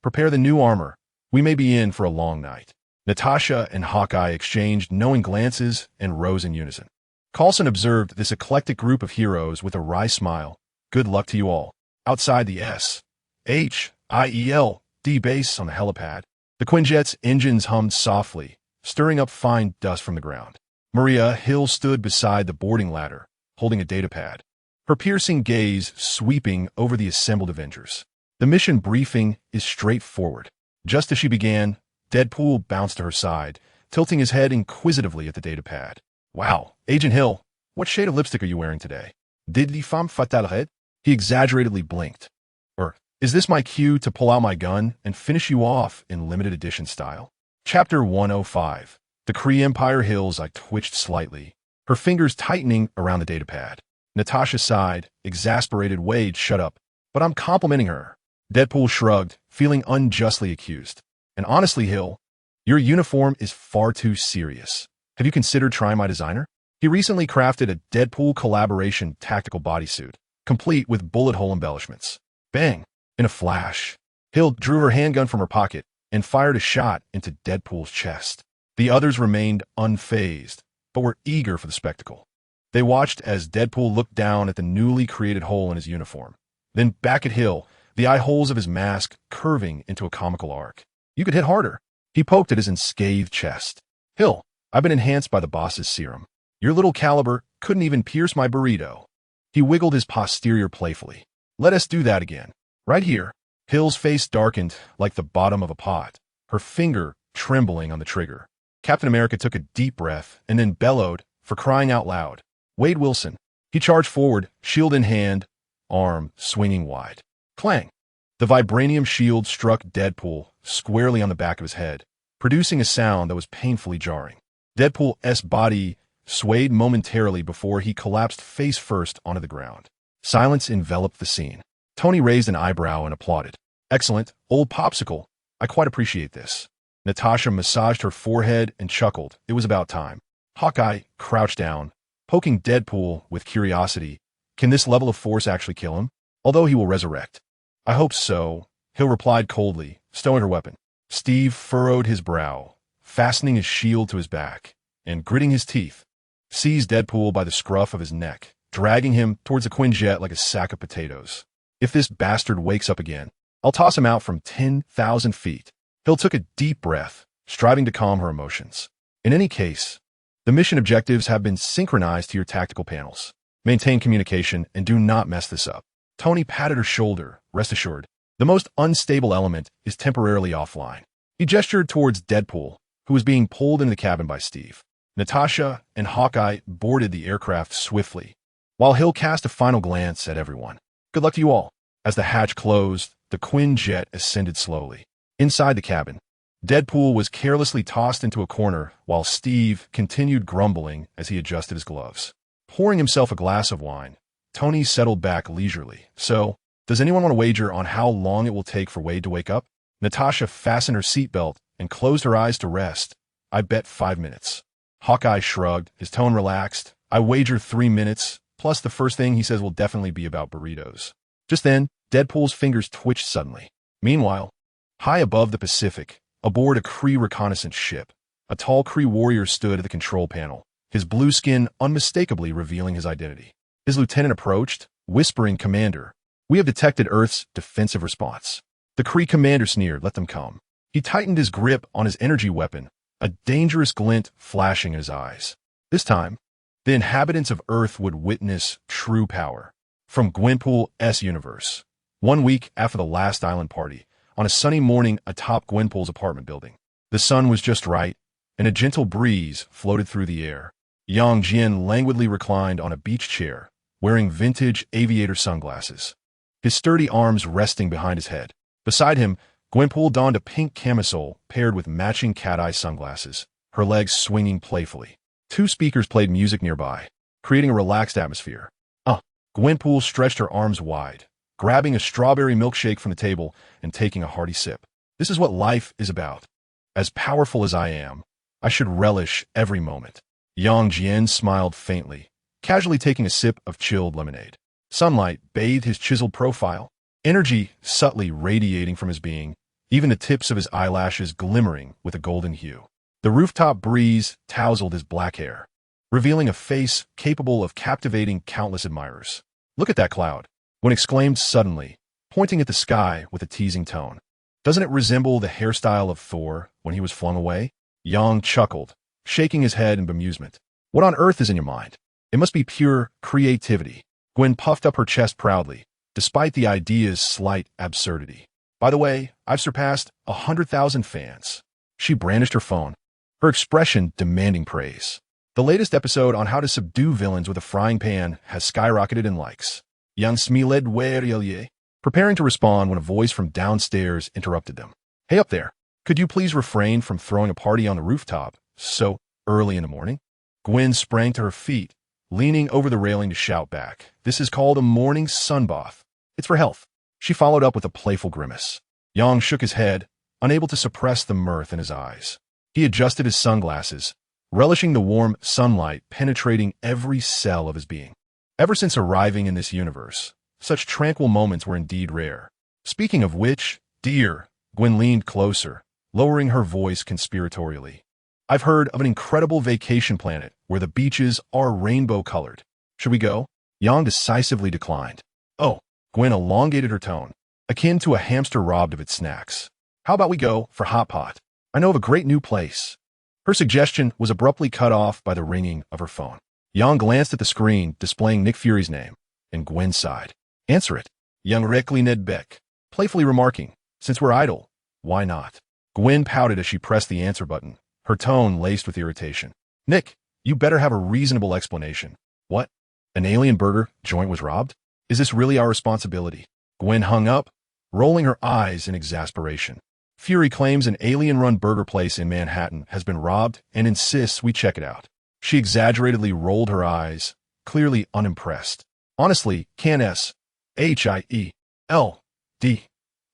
Prepare the new armor. We may be in for a long night. Natasha and Hawkeye exchanged knowing glances and rose in unison. Coulson observed this eclectic group of heroes with a wry smile. Good luck to you all. Outside the S.H.I.E.L.D base on the helipad, the Quinjet's engines hummed softly, stirring up fine dust from the ground. Maria Hill stood beside the boarding ladder, holding a datapad, her piercing gaze sweeping over the assembled Avengers. The mission briefing is straightforward. Just as she began, Deadpool bounced to her side, tilting his head inquisitively at the datapad. Wow, Agent Hill, what shade of lipstick are you wearing today? Did les femmes fatales red? He exaggeratedly blinked. Or, is this my cue to pull out my gun and finish you off in limited edition style? Chapter 105. The Kree Empire Hills. I twitched slightly, her fingers tightening around the datapad. Natasha sighed, exasperated. Wade, shut up. But I'm complimenting her. Deadpool shrugged, feeling unjustly accused. And honestly, Hill, your uniform is far too serious. Have you considered trying my designer? He recently crafted a Deadpool collaboration tactical bodysuit, complete with bullet hole embellishments. Bang! In a flash, S.H.I.E.L.D. drew her handgun from her pocket and fired a shot into Deadpool's chest. The others remained unfazed, but were eager for the spectacle. They watched as Deadpool looked down at the newly created hole in his uniform. Then back at S.H.I.E.L.D., the eye holes of his mask curving into a comical arc. You could hit harder. He poked at his unscathed chest. S.H.I.E.L.D., I've been enhanced by the boss's serum. Your little caliber couldn't even pierce my burrito. He wiggled his posterior playfully. Let us do that again. Right here. S.H.I.E.L.'s face darkened like the bottom of a pot, her finger trembling on the trigger. Captain America took a deep breath and then bellowed, for crying out loud. Wade Wilson. He charged forward, shield in hand, arm swinging wide. Clang! The vibranium shield struck Deadpool squarely on the back of his head, producing a sound that was painfully jarring. Deadpool's body swayed momentarily before he collapsed face first onto the ground. Silence enveloped the scene. Tony raised an eyebrow and applauded. Excellent, old popsicle. I quite appreciate this. Natasha massaged her forehead and chuckled. It was about time. Hawkeye crouched down, poking Deadpool with curiosity. Can this level of force actually kill him? Although he will resurrect. I hope so, S.H.I.E.L.D. replied coldly, stowing her weapon. Steve furrowed his brow, fastening his shield to his back, and gritting his teeth, seized Deadpool by the scruff of his neck, dragging him towards the Quinjet like a sack of potatoes. If this bastard wakes up again, I'll toss him out from 10,000 feet. S.H.I.E.L.D. took a deep breath, striving to calm her emotions. In any case, the mission objectives have been synchronized to your tactical panels. Maintain communication and do not mess this up. Tony patted her shoulder. Rest assured, the most unstable element is temporarily offline. He gestured towards Deadpool, who was being pulled into the cabin by Steve. Natasha and Hawkeye boarded the aircraft swiftly, while S.H.I.E.L.D. cast a final glance at everyone. Good luck to you all. As the hatch closed, the Quinjet ascended slowly. Inside the cabin, Deadpool was carelessly tossed into a corner while Steve continued grumbling as he adjusted his gloves. Pouring himself a glass of wine, Tony settled back leisurely. So, does anyone want to wager on how long it will take for Wade to wake up? Natasha fastened her seatbelt and closed her eyes to rest. I bet 5 minutes. Hawkeye shrugged, his tone relaxed. I wager 3 minutes, plus the first thing he says will definitely be about burritos. Just then, Deadpool's fingers twitched suddenly. Meanwhile, high above the Pacific, aboard a Kree reconnaissance ship, a tall Kree warrior stood at the control panel, his blue skin unmistakably revealing his identity. His lieutenant approached, whispering, Commander, we have detected Earth's defensive response. The Kree commander sneered, let them come. He tightened his grip on his energy weapon, a dangerous glint flashing in his eyes. This time, the inhabitants of Earth would witness true power. From Gwenpool's universe. 1 week after the last island party, on a sunny morning atop Gwenpool's apartment building. The sun was just right, and a gentle breeze floated through the air. Young Jian languidly reclined on a beach chair, wearing vintage aviator sunglasses, his sturdy arms resting behind his head. Beside him, Gwenpool donned a pink camisole paired with matching cat-eye sunglasses, her legs swinging playfully. 2 speakers played music nearby, creating a relaxed atmosphere. Gwenpool stretched her arms wide, grabbing a strawberry milkshake from the table and taking a hearty sip. This is what life is about. As powerful as I am, I should relish every moment. Yang Jian smiled faintly, casually taking a sip of chilled lemonade. Sunlight bathed his chiseled profile, energy subtly radiating from his being, even the tips of his eyelashes glimmering with a golden hue. The rooftop breeze tousled his black hair, revealing a face capable of captivating countless admirers. Look at that cloud, Gwen exclaimed suddenly, pointing at the sky with a teasing tone. Doesn't it resemble the hairstyle of Thor when he was flung away? Yang chuckled, shaking his head in bemusement. What on earth is in your mind? It must be pure creativity. Gwen puffed up her chest proudly, despite the idea's slight absurdity. By the way, I've surpassed 100,000 fans. She brandished her phone, her expression demanding praise. The latest episode on how to subdue villains with a frying pan has skyrocketed in likes. Young Smiled Werelier, preparing to respond when a voice from downstairs interrupted them. Hey up there, could you please refrain from throwing a party on the rooftop so early in the morning? Gwen sprang to her feet, leaning over the railing to shout back. This is called a morning sunbath. It's for health. She followed up with a playful grimace. Yang shook his head, unable to suppress the mirth in his eyes. He adjusted his sunglasses, relishing the warm sunlight penetrating every cell of his being. Ever since arriving in this universe, such tranquil moments were indeed rare. Speaking of which, dear, Gwen leaned closer, lowering her voice conspiratorially. I've heard of an incredible vacation planet where the beaches are rainbow-colored. Should we go? Yang decisively declined. Oh, Gwen elongated her tone, akin to a hamster robbed of its snacks. How about we go for hot pot? I know of a great new place. Her suggestion was abruptly cut off by the ringing of her phone. Yang glanced at the screen displaying Nick Fury's name, and Gwen sighed. Answer it. Young Reckley Ned Beck, playfully remarking, since we're idle, why not? Gwen pouted as she pressed the answer button, her tone laced with irritation. Nick, you better have a reasonable explanation. What? An alien burger joint was robbed? Is this really our responsibility? Gwen hung up, rolling her eyes in exasperation. Fury claims an alien-run burger place in Manhattan has been robbed and insists we check it out. She exaggeratedly rolled her eyes, clearly unimpressed. Honestly, can S.H.I.E.L.D.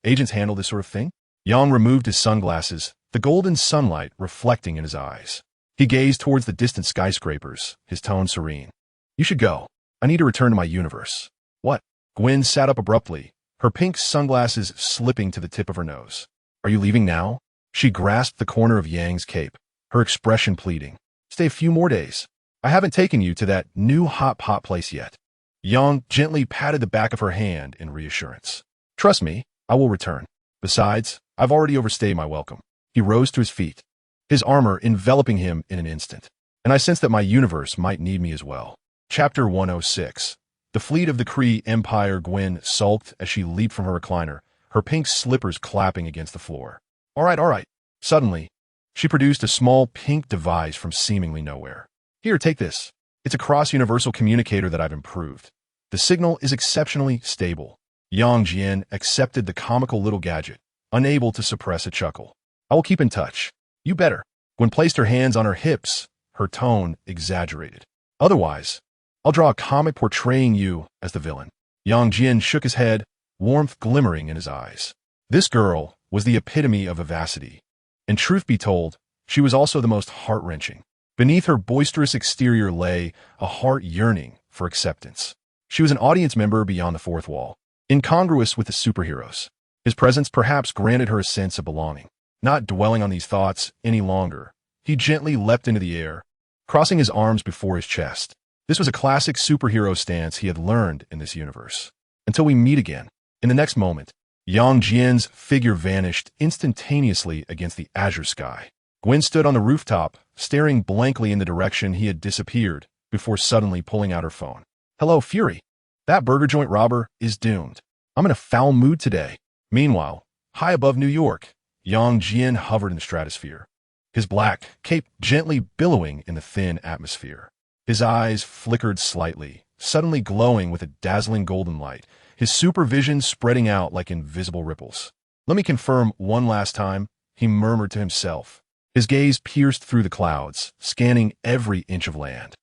agents handle this sort of thing? Yang removed his sunglasses, the golden sunlight reflecting in his eyes. He gazed towards the distant skyscrapers, his tone serene. You should go. I need to return to my universe. What? Gwen sat up abruptly, her pink sunglasses slipping to the tip of her nose. Are you leaving now? She grasped the corner of Yang's cape, her expression pleading. Stay a few more days. I haven't taken you to that new hot pot place yet. Yang gently patted the back of her hand in reassurance. Trust me, I will return. Besides, I've already overstayed my welcome. He rose to his feet, his armor enveloping him in an instant. And I sensed that my universe might need me as well. Chapter 106. The fleet of the Kree Empire. Gwen sulked as she leaped from her recliner, her pink slippers clapping against the floor. All right. Suddenly, she produced a small pink device from seemingly nowhere. Here, take this. It's a cross-universal communicator that I've improved. The signal is exceptionally stable. Jian accepted the comical little gadget, unable to suppress a chuckle. I will keep in touch. You better. Gwen placed her hands on her hips, her tone exaggerated. Otherwise, I'll draw a comic portraying you as the villain. Jian shook his head, warmth glimmering in his eyes. This girl was the epitome of vivacity. And truth be told, she was also the most heart-wrenching. Beneath her boisterous exterior lay a heart yearning for acceptance. She was an audience member beyond the fourth wall, incongruous with the superheroes. His presence perhaps granted her a sense of belonging. Not dwelling on these thoughts any longer, he gently leapt into the air, crossing his arms before his chest. This was a classic superhero stance he had learned in this universe. Until we meet again. In the next moment, Jian's figure vanished instantaneously against the azure sky. Gwen stood on the rooftop, staring blankly in the direction he had disappeared, before suddenly pulling out her phone. Hello, Fury. That burger joint robber is doomed. I'm in a foul mood today. Meanwhile, high above New York, Jian hovered in the stratosphere, his black cape gently billowing in the thin atmosphere. His eyes flickered slightly, suddenly glowing with a dazzling golden light, his supervision spreading out like invisible ripples. Let me confirm one last time, he murmured to himself. His gaze pierced through the clouds, scanning every inch of land.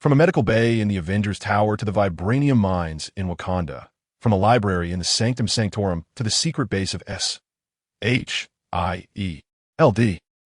From a medical bay in the Avengers Tower to the vibranium mines in Wakanda, from a library in the Sanctum Sanctorum to the secret base of S.H.I.E.L.D.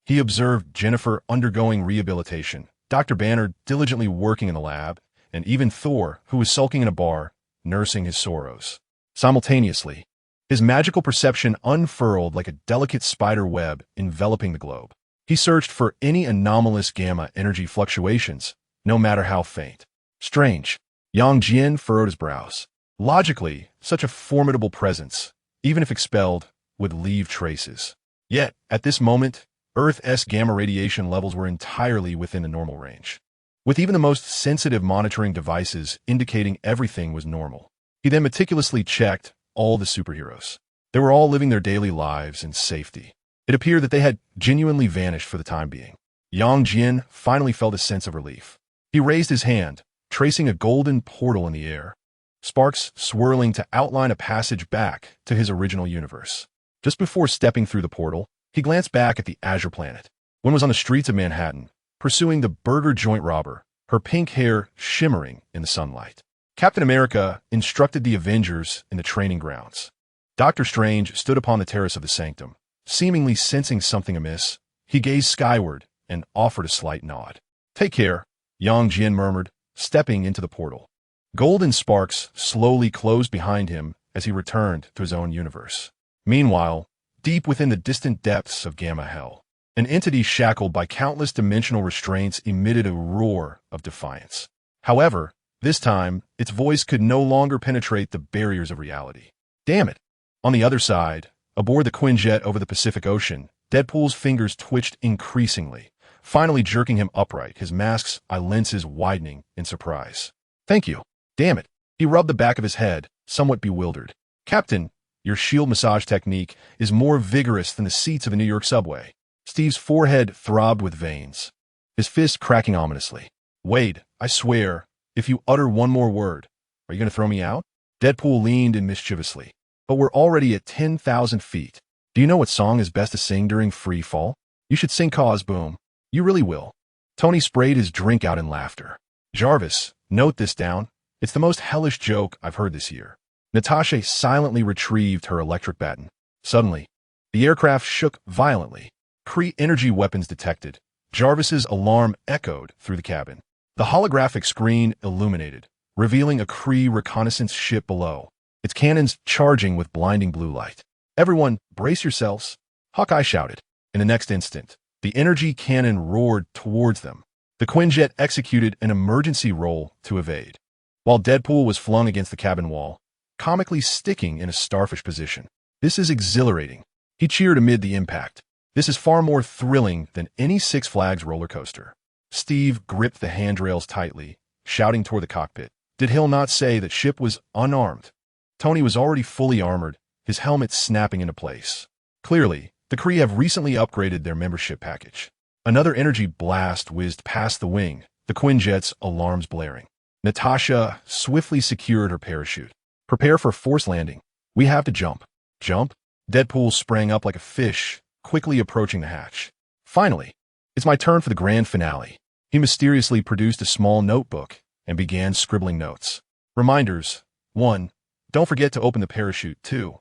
He observed Jennifer undergoing rehabilitation, Dr. Banner diligently working in the lab, and even Thor, who was sulking in a bar, nursing his sorrows. Simultaneously, his magical perception unfurled like a delicate spider web enveloping the globe. He searched for any anomalous gamma energy fluctuations, no matter how faint. Strange. Jian furrowed his brows. Logically, such a formidable presence, even if expelled, would leave traces. Yet, at this moment, Earth's gamma radiation levels were entirely within the normal range, with even the most sensitive monitoring devices indicating everything was normal. He then meticulously checked all the superheroes. They were all living their daily lives in safety. It appeared that they had genuinely vanished for the time being. Jian finally felt a sense of relief. He raised his hand, tracing a golden portal in the air, sparks swirling to outline a passage back to his original universe. Just before stepping through the portal, he glanced back at the Azure Planet. Gwen was on the streets of Manhattan, pursuing the burger joint robber, her pink hair shimmering in the sunlight. Captain America instructed the Avengers in the training grounds. Doctor Strange stood upon the terrace of the Sanctum. Seemingly sensing something amiss, he gazed skyward and offered a slight nod. Take care, Jian murmured, stepping into the portal. Golden sparks slowly closed behind him as he returned to his own universe. Meanwhile, deep within the distant depths of Gamma Hell, an entity shackled by countless dimensional restraints emitted a roar of defiance. However, this time, its voice could no longer penetrate the barriers of reality. Damn it! On the other side, aboard the Quinjet over the Pacific Ocean, Deadpool's fingers twitched increasingly, finally jerking him upright, his mask's eye lenses widening in surprise. Thank you. Damn it. He rubbed the back of his head, somewhat bewildered. Captain, your S.H.I.E.L.D. massage technique is more vigorous than the seats of a New York subway. Steve's forehead throbbed with veins, his fist cracking ominously. Wade, I swear, if you utter one more word, are you going to throw me out? Deadpool leaned in mischievously. But we're already at 10,000 feet. Do you know what song is best to sing during free fall? You should sing Cause Boom. You really will. Tony sprayed his drink out in laughter. Jarvis, note this down. It's the most hellish joke I've heard this year. Natasha silently retrieved her electric baton. Suddenly, the aircraft shook violently. Kree energy weapons detected. Jarvis's alarm echoed through the cabin. The holographic screen illuminated, revealing a Kree reconnaissance ship below, its cannons charging with blinding blue light. Everyone, brace yourselves, Hawkeye shouted. In the next instant, the energy cannon roared towards them. The Quinjet executed an emergency roll to evade, while Deadpool was flung against the cabin wall, comically sticking in a starfish position. This is exhilarating. He cheered amid the impact. This is far more thrilling than any Six Flags roller coaster. Steve gripped the handrails tightly, shouting toward the cockpit. Did Hill not say that ship was unarmed? Tony was already fully armored, his helmet snapping into place. Clearly, the Kree have recently upgraded their membership package. Another energy blast whizzed past the wing, the Quinjet's alarms blaring. Natasha swiftly secured her parachute. Prepare for force landing. We have to jump. Jump? Deadpool sprang up like a fish, quickly approaching the hatch. Finally, it's my turn for the grand finale. He mysteriously produced a small notebook and began scribbling notes. Reminders. 1. Don't forget to open the parachute. 2.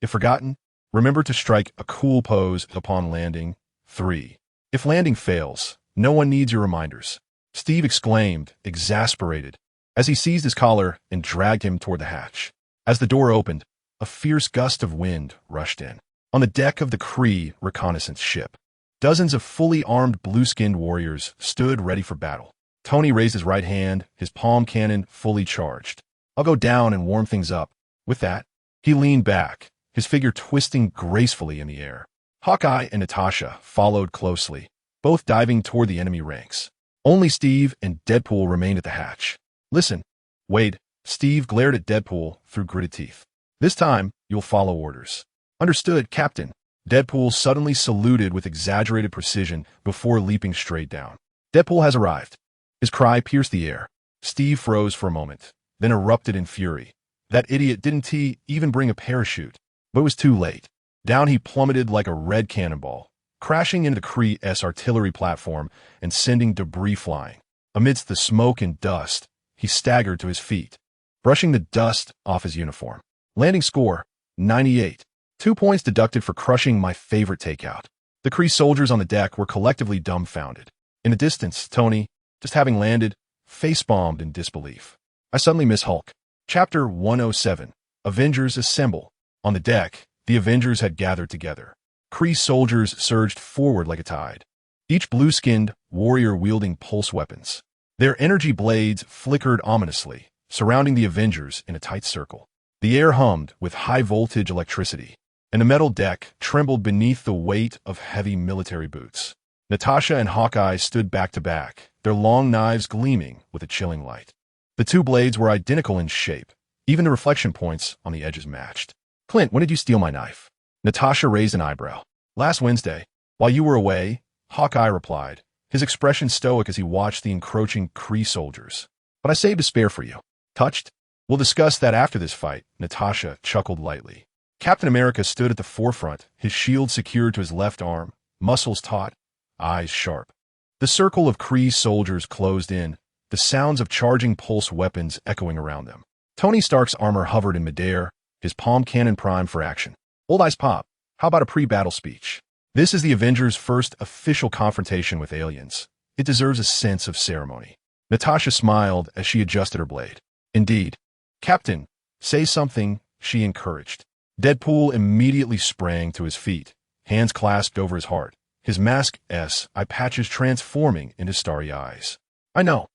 If forgotten, remember to strike a cool pose upon landing. 3. If landing fails, no one needs your reminders. Steve exclaimed, exasperated, as he seized his collar and dragged him toward the hatch. As the door opened, a fierce gust of wind rushed in. On the deck of the Kree reconnaissance ship, dozens of fully armed blue-skinned warriors stood ready for battle. Tony raised his right hand, his palm cannon fully charged. I'll go down and warm things up. With that, he leaned back, his figure twisting gracefully in the air. Hawkeye and Natasha followed closely, both diving toward the enemy ranks. Only Steve and Deadpool remained at the hatch. Listen, Wade. Steve glared at Deadpool through gritted teeth. This time, you'll follow orders. Understood, Captain. Deadpool suddenly saluted with exaggerated precision before leaping straight down. Deadpool has arrived. His cry pierced the air. Steve froze for a moment, then erupted in fury. That idiot didn't even bring a parachute. But it was too late. Down he plummeted like a red cannonball, crashing into the Kree artillery platform and sending debris flying. Amidst the smoke and dust, he staggered to his feet, brushing the dust off his uniform. Landing score, 98. 2 points deducted for crushing my favorite takeout. The Kree soldiers on the deck were collectively dumbfounded. In the distance, Tony, just having landed, face-bombed in disbelief. I suddenly miss Hulk. Chapter 107, Avengers Assemble. On the deck, the Avengers had gathered together. Kree soldiers surged forward like a tide, each blue-skinned warrior wielding pulse weapons. Their energy blades flickered ominously, surrounding the Avengers in a tight circle. The air hummed with high-voltage electricity, and the metal deck trembled beneath the weight of heavy military boots. Natasha and Hawkeye stood back to back, their long knives gleaming with a chilling light. The two blades were identical in shape. Even the reflection points on the edges matched. Clint, when did you steal my knife? Natasha raised an eyebrow. Last Wednesday, while you were away, Hawkeye replied, his expression stoic as he watched the encroaching Kree soldiers. But I saved a spare for you. Touched? We'll discuss that after this fight, Natasha chuckled lightly. Captain America stood at the forefront, his shield secured to his left arm, muscles taut, eyes sharp. The circle of Kree soldiers closed in, the sounds of charging pulse weapons echoing around them. Tony Stark's armor hovered in midair, his palm cannon primed for action. Old Eyes Pop, how about a pre-battle speech? This is the Avengers' first official confrontation with aliens. It deserves a sense of ceremony. Natasha smiled as she adjusted her blade. Indeed. Captain, say something, she encouraged. Deadpool immediately sprang to his feet, hands clasped over his heart, his mask S.I.E.L.D. patches transforming into starry eyes. I know.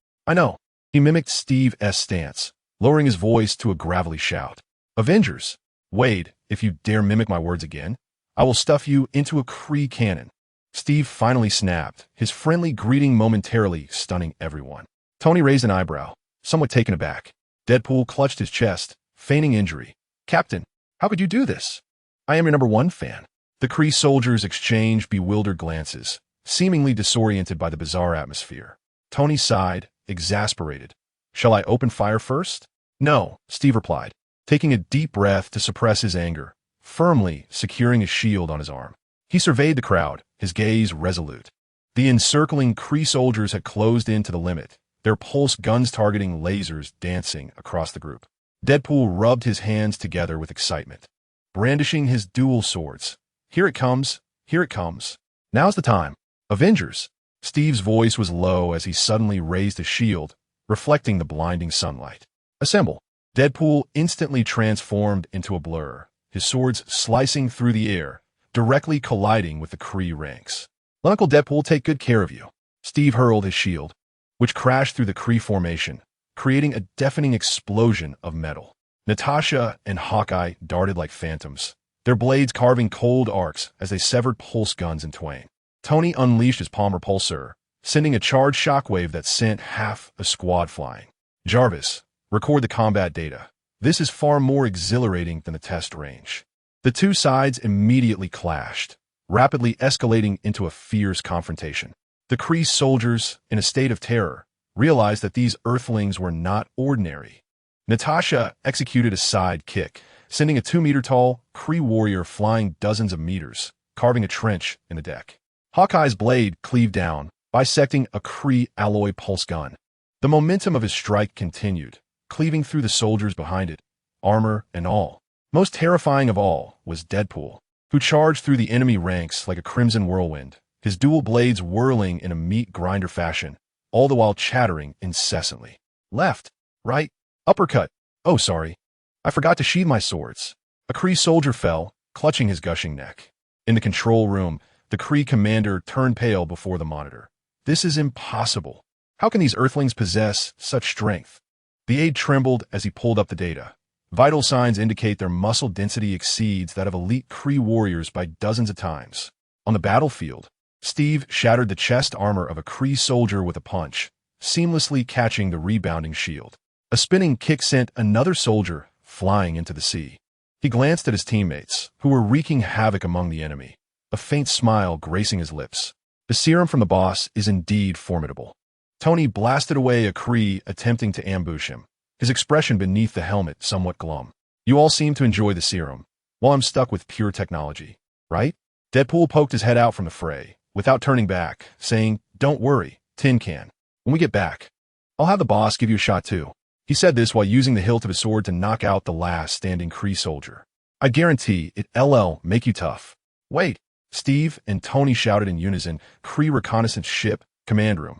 He mimicked Steve's stance, lowering his voice to a gravelly shout. Avengers, Wade, if you dare mimic my words again, I will stuff you into a Kree cannon. Steve finally snapped, his friendly greeting momentarily stunning everyone. Tony raised an eyebrow, somewhat taken aback. Deadpool clutched his chest, feigning injury. Captain, how could you do this? I am your #1 fan. The Kree soldiers exchanged bewildered glances, seemingly disoriented by the bizarre atmosphere. Tony sighed, exasperated. Shall I open fire first? No, Steve replied, taking a deep breath to suppress his anger, firmly securing his shield on his arm. He surveyed the crowd, his gaze resolute. The encircling Kree soldiers had closed in to the limit, their pulse guns targeting lasers dancing across the group. Deadpool rubbed his hands together with excitement, brandishing his dual swords. Here it comes, here it comes. Now's the time. Avengers. Steve's voice was low as he suddenly raised his shield, reflecting the blinding sunlight. Assemble. Deadpool instantly transformed into a blur, his swords slicing through the air, directly colliding with the Kree ranks. Let Uncle Deadpool take good care of you. Steve hurled his shield, which crashed through the Kree formation, creating a deafening explosion of metal. Natasha and Hawkeye darted like phantoms, their blades carving cold arcs as they severed pulse guns in twain. Tony unleashed his palm repulsor, sending a charged shockwave that sent half a squad flying. Jarvis, record the combat data. This is far more exhilarating than the test range. The two sides immediately clashed, rapidly escalating into a fierce confrontation. The Kree soldiers, in a state of terror, realized that these Earthlings were not ordinary. Natasha executed a side kick, sending a 2-meter-tall Kree warrior flying dozens of meters, carving a trench in the deck. Hawkeye's blade cleaved down, bisecting a Kree alloy pulse gun. The momentum of his strike continued, cleaving through the soldiers behind it, armor and all. Most terrifying of all was Deadpool, who charged through the enemy ranks like a crimson whirlwind, his dual blades whirling in a meat grinder fashion, all the while chattering incessantly. Left, right, uppercut. Oh, sorry. I forgot to sheathe my swords. A Kree soldier fell, clutching his gushing neck. In the control room, the Kree commander turned pale before the monitor. This is impossible. How can these Earthlings possess such strength? The aide trembled as he pulled up the data. Vital signs indicate their muscle density exceeds that of elite Kree warriors by dozens of times. On the battlefield, Steve shattered the chest armor of a Kree soldier with a punch, seamlessly catching the rebounding shield. A spinning kick sent another soldier flying into the sea. He glanced at his teammates, who were wreaking havoc among the enemy, a faint smile gracing his lips. The serum from the boss is indeed formidable. Tony blasted away a Kree attempting to ambush him, his expression beneath the helmet somewhat glum. You all seem to enjoy the serum, while I'm stuck with pure technology, right? Deadpool poked his head out from the fray, without turning back, saying, Don't worry, Tin Can. When we get back, I'll have the boss give you a shot too. He said this while using the hilt of his sword to knock out the last standing Kree soldier. I guarantee it'll make you tough. Wait, Steve and Tony shouted in unison, Kree reconnaissance ship, command room.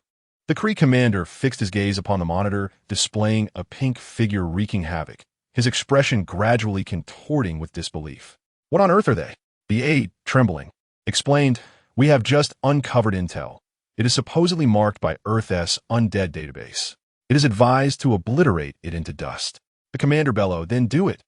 The Kree commander fixed his gaze upon the monitor, displaying a pink figure wreaking havoc, his expression gradually contorting with disbelief. What on earth are they? The aide, trembling, explained, We have just uncovered intel. It is supposedly marked by Earth's undead database. It is advised to obliterate it into dust. The commander bellowed, Then do it.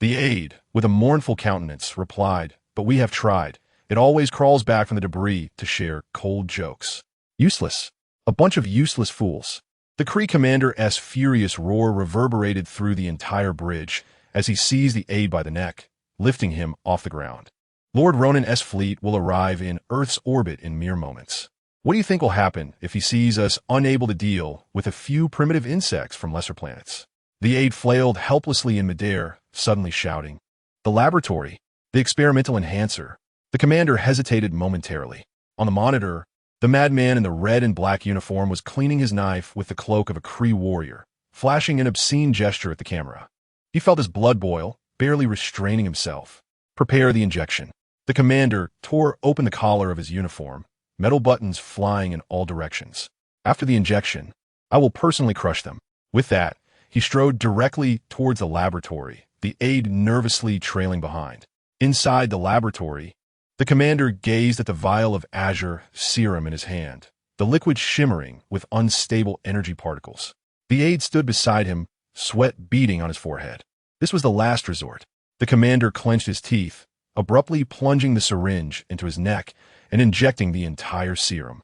The aide, with a mournful countenance, replied, But we have tried. It always crawls back from the debris to share cold jokes. Useless. A bunch of useless fools. The Kree commander's furious roar reverberated through the entire bridge as he seized the aide by the neck, lifting him off the ground. Lord Ronan's fleet will arrive in Earth's orbit in mere moments. What do you think will happen if he sees us unable to deal with a few primitive insects from lesser planets? The aide flailed helplessly in midair, suddenly shouting. The laboratory, the experimental enhancer. The commander hesitated momentarily. On the monitor, the madman in the red and black uniform was cleaning his knife with the cloak of a Kree warrior, flashing an obscene gesture at the camera. He felt his blood boil, barely restraining himself. Prepare the injection. The commander tore open the collar of his uniform, metal buttons flying in all directions. After the injection, I will personally crush them. With that, He strode directly towards the laboratory, the aide nervously trailing behind. Inside the laboratory, the commander gazed at the vial of azure serum in his hand, the liquid shimmering with unstable energy particles. The aide stood beside him, sweat beading on his forehead. This was the last resort. The commander clenched his teeth, abruptly plunging the syringe into his neck and injecting the entire serum.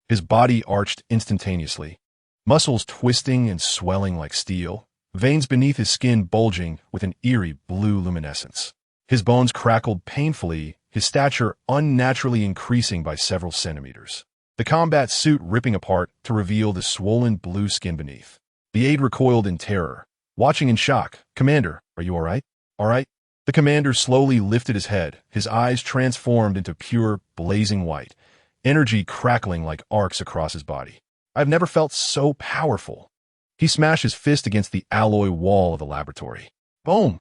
His body arched instantaneously, muscles twisting and swelling like steel, veins beneath his skin bulging with an eerie blue luminescence. His bones crackled painfully, his stature unnaturally increasing by several centimeters. The combat suit ripping apart to reveal the swollen blue skin beneath. The aide recoiled in terror, watching in shock. "Commander, are you all right? All right?" The commander slowly lifted his head, his eyes transformed into pure, blazing white, energy crackling like arcs across his body. "I've never felt so powerful." He smashed his fist against the alloy wall of the laboratory. Boom!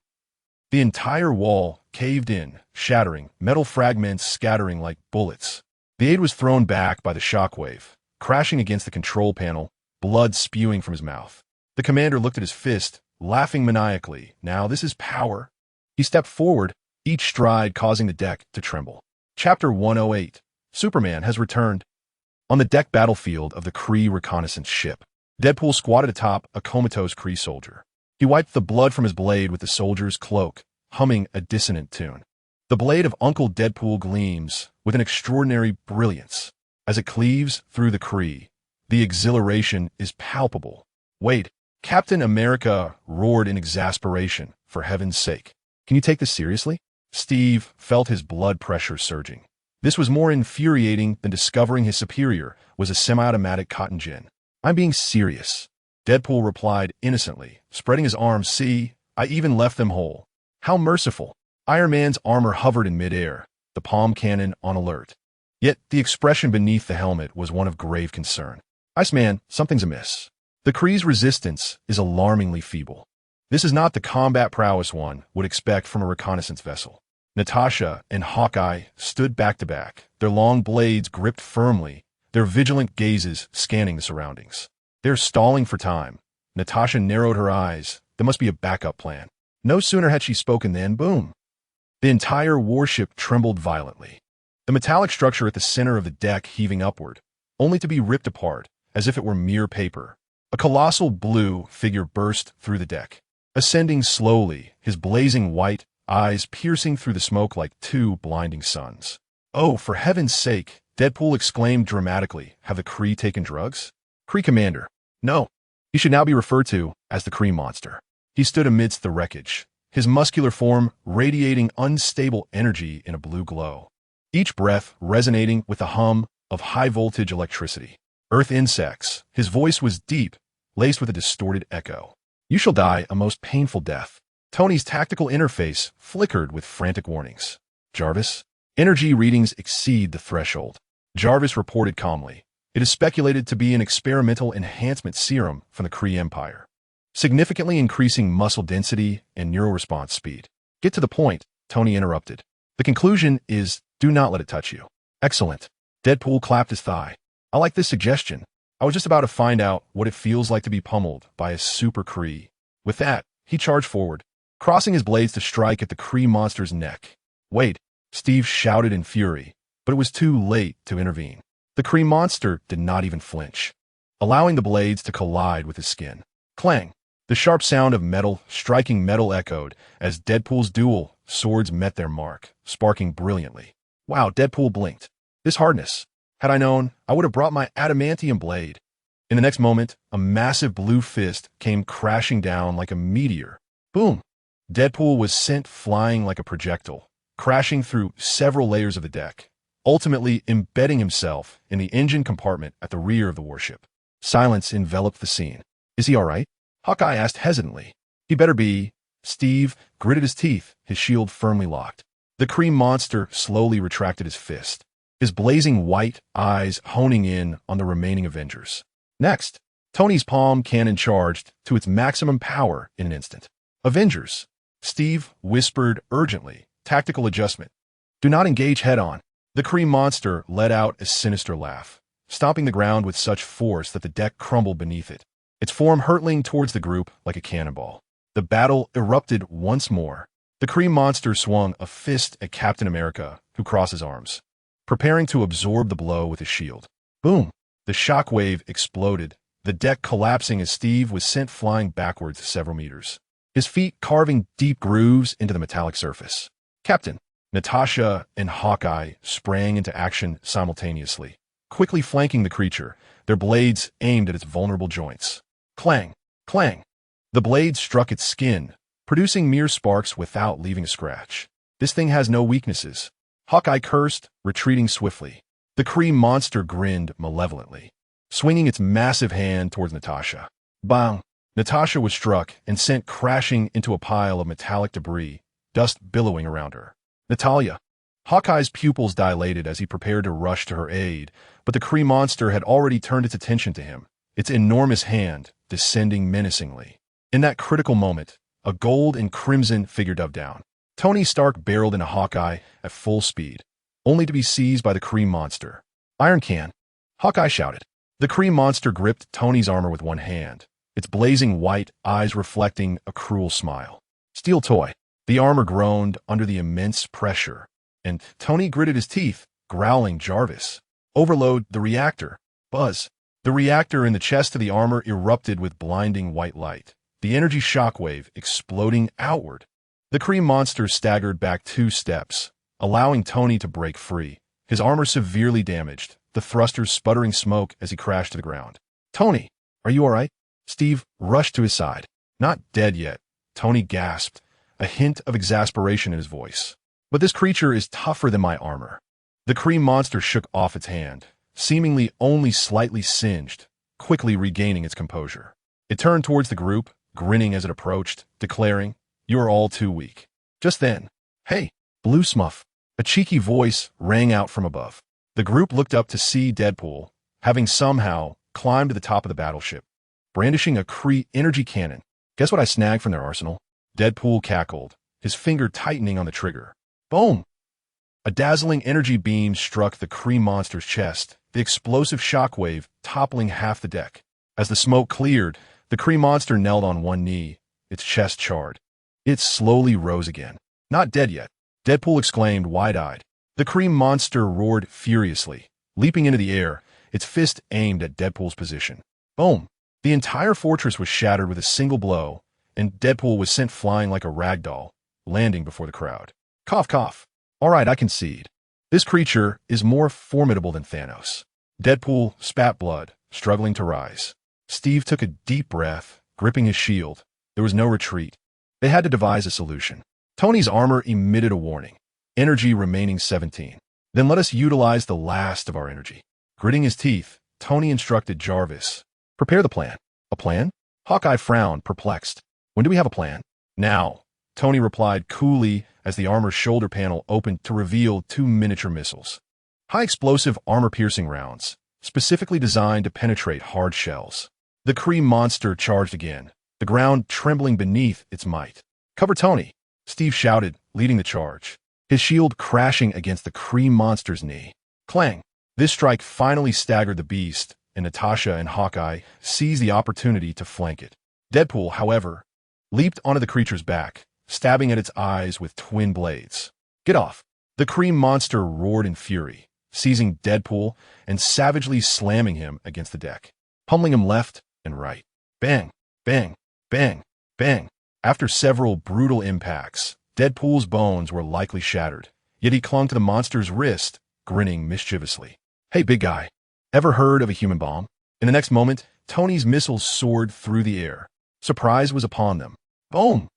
The entire wall caved in, shattering, metal fragments scattering like bullets. The aide was thrown back by the shockwave, crashing against the control panel, blood spewing from his mouth. The commander looked at his fist, laughing maniacally. Now this is power. He stepped forward, each stride causing the deck to tremble. Chapter 108. Superman has returned. On the deck battlefield of the Kree reconnaissance ship, Deadpool squatted atop a comatose Kree soldier. He wiped the blood from his blade with the soldier's cloak, humming a dissonant tune. The blade of Uncle Deadpool gleams with an extraordinary brilliance. As it cleaves through the Kree, the exhilaration is palpable. "Wait," Captain America roared in exasperation. "For heaven's sake. Can you take this seriously?" Steve felt his blood pressure surging. This was more infuriating than discovering his superior was a semi-automatic cotton gin. "I'm being serious," Deadpool replied innocently, spreading his arms. "See, I even left them whole." How merciful. Iron Man's armor hovered in midair, the palm cannon on alert. Yet the expression beneath the helmet was one of grave concern. "Iceman, something's amiss. The Kree's resistance is alarmingly feeble. This is not the combat prowess one would expect from a reconnaissance vessel." Natasha and Hawkeye stood back to back, their long blades gripped firmly, their vigilant gazes scanning the surroundings. "They're stalling for time." Natasha narrowed her eyes. There must be a backup plan. No sooner had she spoken than, boom! The entire warship trembled violently. The metallic structure at the center of the deck heaving upward, only to be ripped apart, as if it were mere paper. A colossal blue figure burst through the deck, ascending slowly, his blazing white eyes piercing through the smoke like two blinding suns. "Oh, for heaven's sake," Deadpool exclaimed dramatically. "Have the Kree taken drugs?" "Kree Commander. No. He should now be referred to as the Kree Monster." He stood amidst the wreckage, his muscular form radiating unstable energy in a blue glow, each breath resonating with the hum of high-voltage electricity. "Earth insects." His voice was deep, laced with a distorted echo. "You shall die a most painful death." Tony's tactical interface flickered with frantic warnings. "Jarvis, energy readings exceed the threshold." Jarvis reported calmly. "It is speculated to be an experimental enhancement serum from the Kree Empire, significantly increasing muscle density and neuroresponse speed." "Get to the point," Tony interrupted. "The conclusion is, do not let it touch you." "Excellent." Deadpool clapped his thigh. "I like this suggestion. I was just about to find out what it feels like to be pummeled by a super Kree." With that, he charged forward, crossing his blades to strike at the Kree monster's neck. "Wait," Steve shouted in fury, but it was too late to intervene. The Kree monster did not even flinch, allowing the blades to collide with his skin. Clang! The sharp sound of metal striking metal echoed as Deadpool's dual swords met their mark, sparking brilliantly. "Wow," Deadpool blinked. "This hardness. Had I known, I would have brought my adamantium blade." In the next moment, a massive blue fist came crashing down like a meteor. Boom! Deadpool was sent flying like a projectile, crashing through several layers of the deck, ultimately embedding himself in the engine compartment at the rear of the warship. Silence enveloped the scene. "Is he all right?" Hawkeye asked hesitantly. "He better be." Steve gritted his teeth, his shield firmly locked. The Kree monster slowly retracted his fist, his blazing white eyes honing in on the remaining Avengers. Next, Tony's palm cannon charged to its maximum power in an instant. "Avengers," Steve whispered urgently. "Tactical adjustment. Do not engage head-on." The Kree monster let out a sinister laugh, stomping the ground with such force that the deck crumbled beneath it. its form hurtling towards the group like a cannonball. The battle erupted once more. The Kree monster swung a fist at Captain America, who crossed his arms, preparing to absorb the blow with his shield. Boom! The shockwave exploded, the deck collapsing as Steve was sent flying backwards several meters, his feet carving deep grooves into the metallic surface. Captain, Natasha, and Hawkeye sprang into action simultaneously, quickly flanking the creature, their blades aimed at its vulnerable joints. Clang! Clang! The blades struck its skin, producing mere sparks without leaving a scratch. This thing has no weaknesses. Hawkeye cursed, retreating swiftly. The Kree monster grinned malevolently, swinging its massive hand towards Natasha. Bang! Natasha was struck and sent crashing into a pile of metallic debris, dust billowing around her. Natalia. Hawkeye's pupils dilated as he prepared to rush to her aid, but the Kree monster had already turned its attention to him, its enormous hand descending menacingly. In that critical moment, a gold and crimson figure dove down. Tony Stark barreled into Hawkeye at full speed, only to be seized by the Kree monster. Iron Can! Hawkeye shouted. The Kree monster gripped Tony's armor with one hand, its blazing white eyes reflecting a cruel smile. Steel Toy. The armor groaned under the immense pressure, and Tony gritted his teeth, growling Jarvis. Overload the reactor. Buzz. The reactor in the chest of the armor erupted with blinding white light, the energy shockwave exploding outward. The Kree monster staggered back 2 steps, allowing Tony to break free, his armor severely damaged, the thrusters sputtering smoke as he crashed to the ground. Tony, are you all right? Steve rushed to his side. Not dead yet, Tony gasped, a hint of exasperation in his voice. But this creature is tougher than my armor. The Kree monster shook off its hand, seemingly only slightly singed, quickly regaining its composure. It turned towards the group, grinning as it approached, declaring, "You are all too weak." Just then, "Hey, Blue Smuff," a cheeky voice rang out from above. The group looked up to see Deadpool, having somehow climbed to the top of the battleship, brandishing a Kree energy cannon. "Guess what I snagged from their arsenal?" Deadpool cackled, his finger tightening on the trigger. Boom! A dazzling energy beam struck the Kree monster's chest, the explosive shockwave toppling half the deck. As the smoke cleared, the Kree monster knelt on one knee, its chest charred. It slowly rose again. "Not dead yet," Deadpool exclaimed wide-eyed. The Kree monster roared furiously, leaping into the air, its fist aimed at Deadpool's position. Boom! The entire fortress was shattered with a single blow, and Deadpool was sent flying like a rag doll, landing before the crowd. Cough, cough. All right, I concede. This creature is more formidable than Thanos. Deadpool spat blood, struggling to rise. Steve took a deep breath, gripping his shield. There was no retreat. They had to devise a solution. Tony's armor emitted a warning. Energy remaining 17. Then let us utilize the last of our energy. Gritting his teeth, Tony instructed Jarvis. Prepare the plan. A plan? Hawkeye frowned, perplexed. When do we have a plan? Now, Tony replied coolly as the armor's shoulder panel opened to reveal 2 miniature missiles. High-explosive armor-piercing rounds, specifically designed to penetrate hard shells. The Kree monster charged again, the ground trembling beneath its might. Cover Tony, Steve shouted, leading the charge, his shield crashing against the Kree monster's knee. Clang! This strike finally staggered the beast, and Natasha and Hawkeye seized the opportunity to flank it. Deadpool, however, leaped onto the creature's back, stabbing at its eyes with twin blades. Get off! The Kree monster roared in fury, seizing Deadpool and savagely slamming him against the deck, pummeling him left and right. Bang! Bang! Bang! Bang! After several brutal impacts, Deadpool's bones were likely shattered, yet he clung to the monster's wrist, grinning mischievously. Hey, big guy, ever heard of a human bomb? In the next moment, Tony's missiles soared through the air. Surprise was upon them. Boom!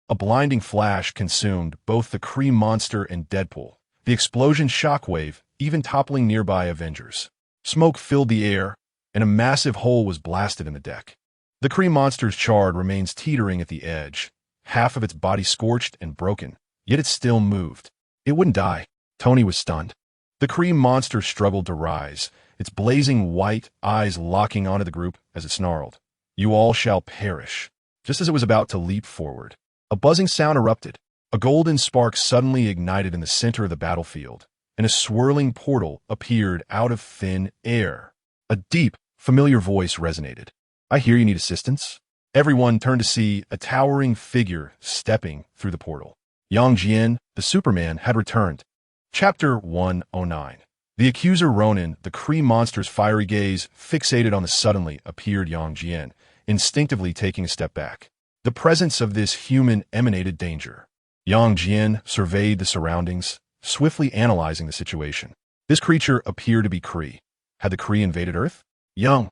A blinding flash consumed both the Kree monster and Deadpool, the explosion's shockwave even toppling nearby Avengers. Smoke filled the air, and a massive hole was blasted in the deck. The Kree monster's shard remains teetering at the edge, half of its body scorched and broken, yet it still moved. It wouldn't die. Tony was stunned. The Kree monster struggled to rise, its blazing white eyes locking onto the group as it snarled. You all shall perish. Just as it was about to leap forward, a buzzing sound erupted. A golden spark suddenly ignited in the center of the battlefield, and a swirling portal appeared out of thin air. A deep, familiar voice resonated. I hear you need assistance. Everyone turned to see a towering figure stepping through the portal. Yang Jian, the Superman, had returned. Chapter 109. The accuser Ronin, the Kree monster's fiery gaze fixated on the suddenly appeared Yang Jian, instinctively taking a step back. The presence of this human emanated danger. Yang Jian surveyed the surroundings, swiftly analyzing the situation. This creature appeared to be Kree. Had the Kree invaded Earth? Young!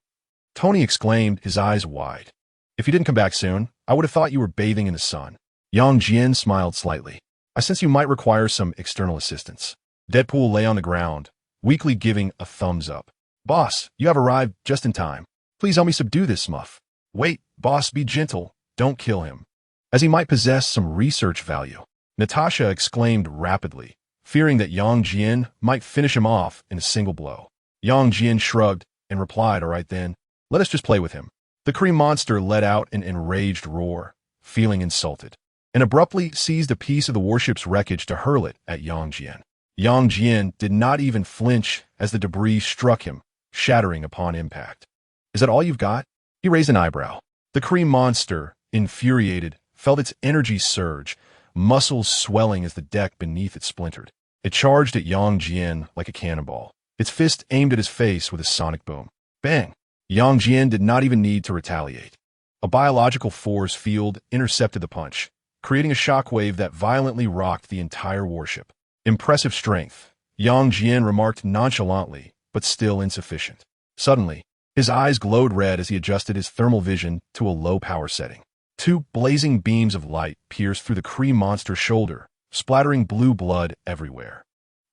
Tony exclaimed, his eyes wide. If you didn't come back soon, I would have thought you were bathing in the sun. Yang Jian smiled slightly. I sense you might require some external assistance. Deadpool lay on the ground, weakly giving a thumbs up. Boss, you have arrived just in time. Please help me subdue this smuff. Wait, boss, be gentle. Don't kill him, as he might possess some research value. Natasha exclaimed rapidly, fearing that Yang Jian might finish him off in a single blow. Yang Jian shrugged and replied, all right then, let us just play with him. The Kree monster let out an enraged roar, feeling insulted, and abruptly seized a piece of the warship's wreckage to hurl it at Yang Jian. Yang Jian did not even flinch as the debris struck him, shattering upon impact. Is that all you've got? He raised an eyebrow. The Kree monster, infuriated, felt its energy surge, muscles swelling as the deck beneath it splintered. It charged at Yang Jian like a cannonball, its fist aimed at his face with a sonic boom. Bang! Yang Jian did not even need to retaliate. A biological force field intercepted the punch, creating a shockwave that violently rocked the entire warship. Impressive strength, Yang Jian remarked nonchalantly, but still insufficient. Suddenly, his eyes glowed red as he adjusted his thermal vision to a low power setting. Two blazing beams of light pierced through the Kree monster's shoulder, splattering blue blood everywhere.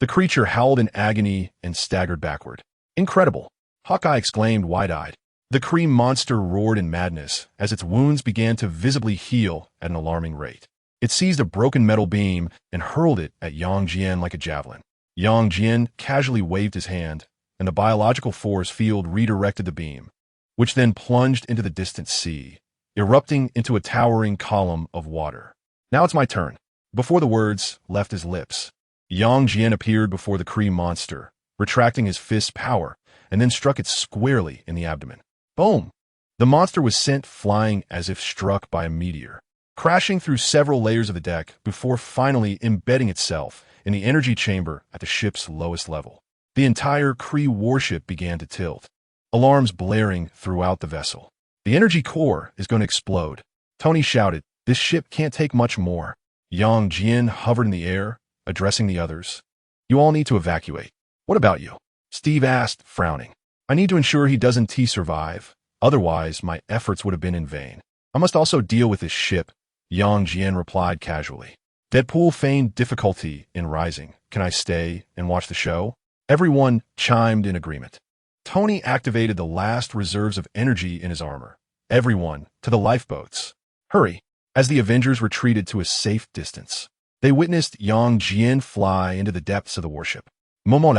The creature howled in agony and staggered backward. Incredible! Hawkeye exclaimed wide-eyed. The Kree monster roared in madness as its wounds began to visibly heal at an alarming rate. It seized a broken metal beam and hurled it at Yang Jian like a javelin. Yang Jian casually waved his hand, and the biological force field redirected the beam, which then plunged into the distant sea, erupting into a towering column of water. Now it's my turn. Before the words left his lips, Yang Jian appeared before the Kree monster, retracting his fist's power, and then struck it squarely in the abdomen. Boom! The monster was sent flying as if struck by a meteor, crashing through several layers of the deck before finally embedding itself in the energy chamber at the ship's lowest level. The entire Kree warship began to tilt, alarms blaring throughout the vessel. The energy core is going to explode. Tony shouted, this ship can't take much more. Yang Jian hovered in the air, addressing the others. You all need to evacuate. What about you? Steve asked, frowning. I need to ensure he doesn't survive. Otherwise, my efforts would have been in vain. I must also deal with this ship, Yang Jian replied casually. Deadpool feigned difficulty in rising. Can I stay and watch the show? Everyone chimed in agreement. Tony activated the last reserves of energy in his armor. Everyone, to the lifeboats. Hurry! As the Avengers retreated to a safe distance, they witnessed Yang Jian fly into the depths of the warship. Moment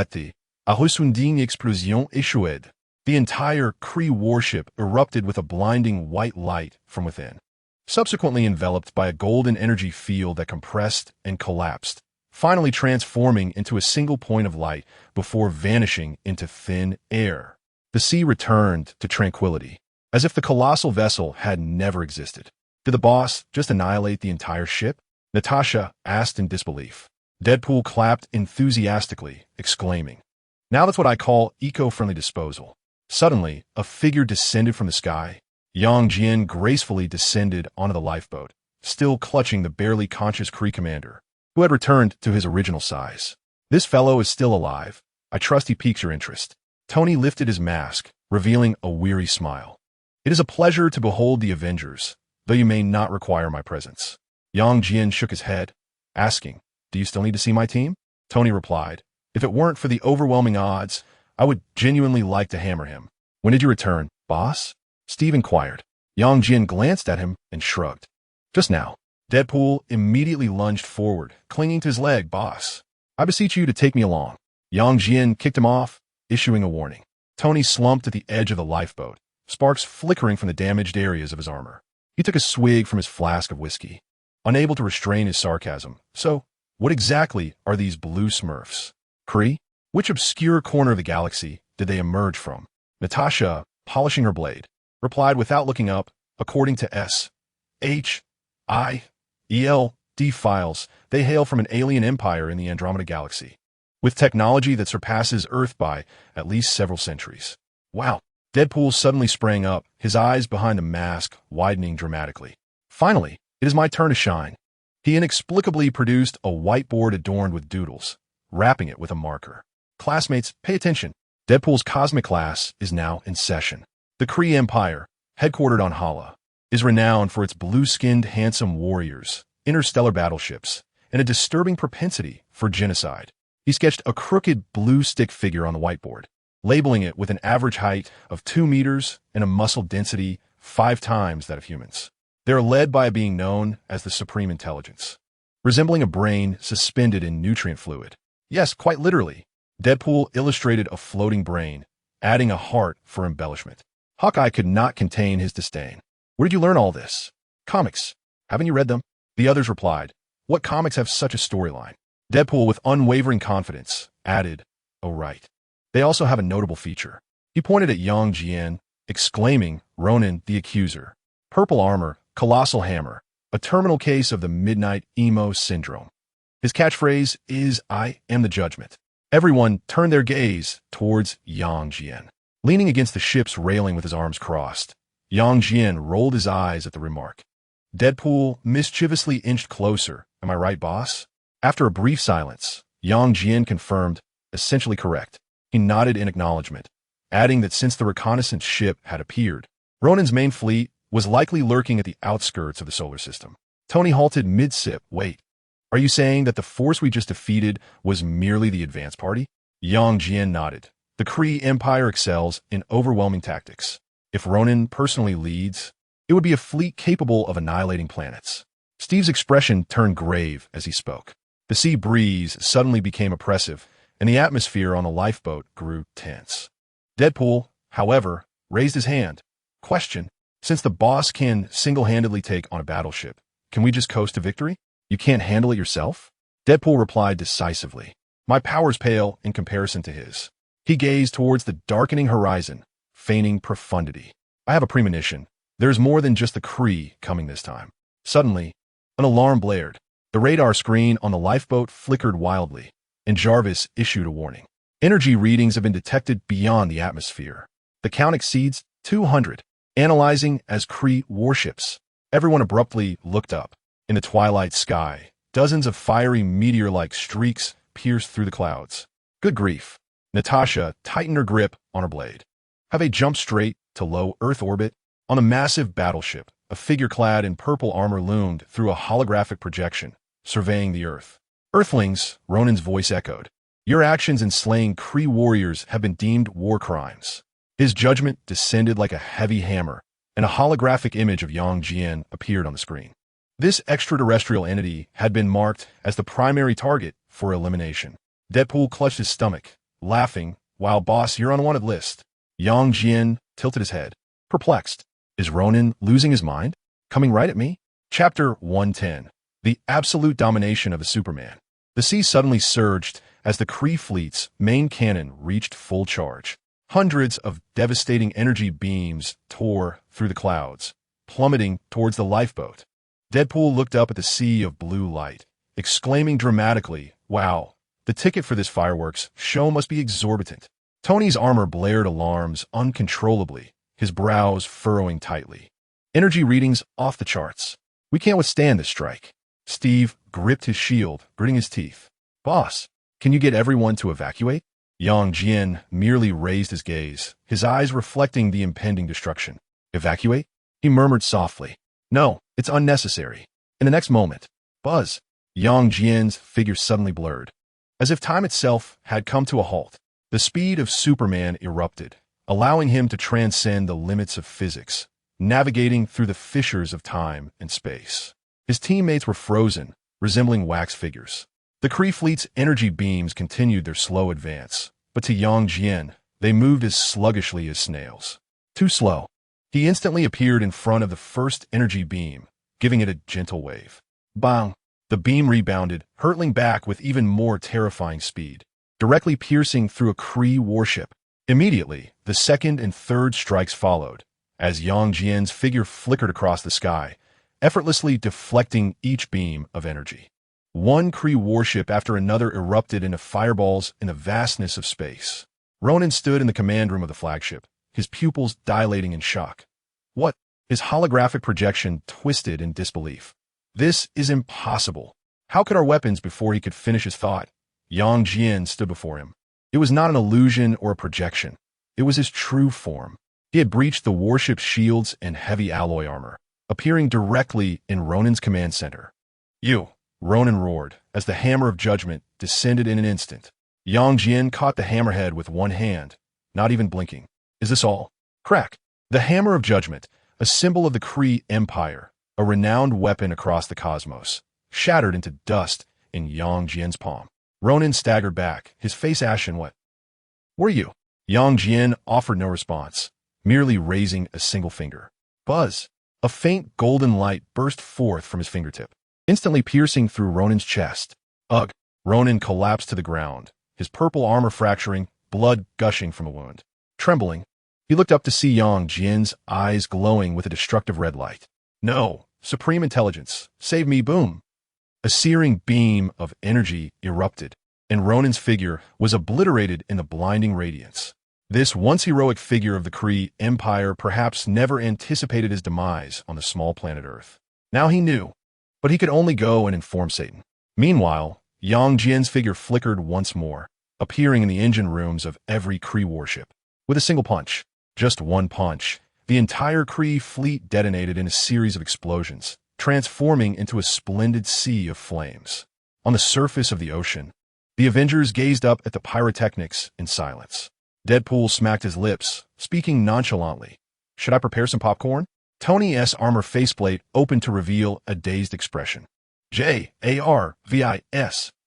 a reçu une explosion S.H.I.E.L.D. The entire Kree warship erupted with a blinding white light from within, subsequently enveloped by a golden energy field that compressed and collapsed, finally transforming into a single point of light before vanishing into thin air. The sea returned to tranquility, as if the colossal vessel had never existed. Did the boss just annihilate the entire ship? Natasha asked in disbelief. Deadpool clapped enthusiastically, exclaiming, now that's what I call eco-friendly disposal. Suddenly, a figure descended from the sky. Yang Jian gracefully descended onto the lifeboat, still clutching the barely conscious Kree commander, who had returned to his original size. This fellow is still alive. I trust he piques your interest. Tony lifted his mask, revealing a weary smile. It is a pleasure to behold the Avengers, though you may not require my presence. Yang Jian shook his head, asking, do you still need to see my team? Tony replied, if it weren't for the overwhelming odds, I would genuinely like to hammer him. When did you return, boss? Steve inquired. Yang Jian glanced at him and shrugged. Just now. Deadpool immediately lunged forward, clinging to his leg. Boss, I beseech you to take me along. Yang Jian kicked him off, issuing a warning. Tony slumped at the edge of the lifeboat, sparks flickering from the damaged areas of his armor. He took a swig from his flask of whiskey, unable to restrain his sarcasm. So, what exactly are these blue smurfs? Kree? Which obscure corner of the galaxy did they emerge from? Natasha, polishing her blade. replied without looking up. According to S.H.I.E.L.D. files, they hail from an alien empire in the Andromeda Galaxy, with technology that surpasses Earth by at least several centuries. Wow. Deadpool suddenly sprang up, his eyes behind the mask widening dramatically. Finally, it is my turn to shine. He inexplicably produced a whiteboard adorned with doodles, wrapping it with a marker. Classmates, pay attention. Deadpool's cosmic class is now in session. The Kree Empire, headquartered on Hala, is renowned for its blue-skinned handsome warriors, interstellar battleships, and a disturbing propensity for genocide. He sketched a crooked blue stick figure on the whiteboard, labeling it with an average height of 2 meters and a muscle density 5 times that of humans. They are led by a being known as the Supreme Intelligence, resembling a brain suspended in nutrient fluid. Yes, quite literally. Deadpool illustrated a floating brain, adding a heart for embellishment. Hawkeye could not contain his disdain. Where did you learn all this? Comics. Haven't you read them? The others replied. What comics have such a storyline? Deadpool, with unwavering confidence, added, oh right. They also have a notable feature. He pointed at young Jian, exclaiming, Ronan the Accuser. Purple armor, colossal hammer, a terminal case of the midnight emo syndrome. His catchphrase is, I am the judgment. Everyone turned their gaze towards Yang Jian. Leaning against the ship's railing with his arms crossed, Yang Jian rolled his eyes at the remark. Deadpool mischievously inched closer. Am I right, boss? After a brief silence, Yang Jian confirmed, essentially correct. He nodded in acknowledgement, adding that since the reconnaissance ship had appeared, Ronan's main fleet was likely lurking at the outskirts of the solar system. Tony halted mid-sip. Wait, are you saying that the force we just defeated was merely the advance party? Yang Jian nodded. The Kree Empire excels in overwhelming tactics. If Ronan personally leads, it would be a fleet capable of annihilating planets. Steve's expression turned grave as he spoke. The sea breeze suddenly became oppressive, and the atmosphere on the lifeboat grew tense. Deadpool, however, raised his hand. Question. Since the boss can single-handedly take on a battleship, can we just coast to victory? You can't handle it yourself? Deadpool replied decisively. My powers pale in comparison to his. He gazed towards the darkening horizon, feigning profundity. I have a premonition. There is more than just the Kree coming this time. Suddenly, an alarm blared. The radar screen on the lifeboat flickered wildly, and Jarvis issued a warning. Energy readings have been detected beyond the atmosphere. The count exceeds 200. Analyzing as Kree warships. Everyone abruptly looked up. In the twilight sky, dozens of fiery meteor-like streaks pierced through the clouds. Good grief. Natasha tightened her grip on her blade. Have they jumped straight to low Earth orbit? On a massive battleship, a figure clad in purple armor loomed through a holographic projection, surveying the Earth. Earthlings, Ronan's voice echoed. Your actions in slaying Kree warriors have been deemed war crimes. His judgment descended like a heavy hammer, and a holographic image of Yang Jian appeared on the screen. This extraterrestrial entity had been marked as the primary target for elimination. Deadpool clutched his stomach, laughing, while boss, you're on a wanted list. Yang Jian tilted his head, perplexed. Is Ronan losing his mind? Coming right at me? Chapter 110. The absolute domination of a Superman. The sea suddenly surged as the Kree fleet's main cannon reached full charge. Hundreds of devastating energy beams tore through the clouds, plummeting towards the lifeboat. Deadpool looked up at the sea of blue light, exclaiming dramatically, wow, the ticket for this fireworks show must be exorbitant. Tony's armor blared alarms uncontrollably, his brows furrowing tightly. Energy readings off the charts. We can't withstand this strike. Steve gripped his shield, gritting his teeth. Boss, can you get everyone to evacuate? Yang Jian merely raised his gaze, his eyes reflecting the impending destruction. Evacuate? He murmured softly. No, it's unnecessary. In the next moment, Buzz, Yang Jian's figure suddenly blurred. As if time itself had come to a halt, the speed of Superman erupted, allowing him to transcend the limits of physics, navigating through the fissures of time and space. His teammates were frozen, resembling wax figures. The Kree fleet's energy beams continued their slow advance, but to Yang Jian, they moved as sluggishly as snails. Too slow. He instantly appeared in front of the first energy beam, giving it a gentle wave. Bang! The beam rebounded, hurtling back with even more terrifying speed, directly piercing through a Kree warship. Immediately, the second and third strikes followed, as Yang Jian's figure flickered across the sky, effortlessly deflecting each beam of energy. One Kree warship after another erupted into fireballs in the vastness of space. Ronan stood in the command room of the flagship, his pupils dilating in shock. What? His holographic projection twisted in disbelief. This is impossible. How could our weapons? Before he could finish his thought, Yang Jian stood before him. It was not an illusion or a projection. It was his true form. He had breached the warship's shields and heavy alloy armor, appearing directly in Ronan's command center. You! Ronan roared, as the hammer of judgment descended in an instant. Yang Jian caught the hammerhead with one hand, not even blinking. Is this all? Crack! The hammer of judgment, a symbol of the Kree Empire, a renowned weapon across the cosmos, shattered into dust in Yang Jian's palm. Ronan staggered back, his face ashen. What were you? Yang Jian offered no response, merely raising a single finger. Buzz! A faint golden light burst forth from his fingertip, instantly piercing through Ronan's chest. Ugh! Ronan collapsed to the ground, his purple armor fracturing, blood gushing from a wound. Trembling, he looked up to see Yang Jian's eyes glowing with a destructive red light. No! Supreme Intelligence, save me! Boom! A searing beam of energy erupted, and Ronan's figure was obliterated in the blinding radiance. This once heroic figure of the Kree Empire perhaps never anticipated his demise on the small planet Earth. Now he knew, but he could only go and inform Satan. Meanwhile, Yang Jian's figure flickered once more, appearing in the engine rooms of every Kree warship. With a single punch, just one punch, the entire Kree fleet detonated in a series of explosions, transforming into a splendid sea of flames. On the surface of the ocean, the Avengers gazed up at the pyrotechnics in silence. Deadpool smacked his lips, speaking nonchalantly. Should I prepare some popcorn? Tony's armor faceplate opened to reveal a dazed expression. Jarvis,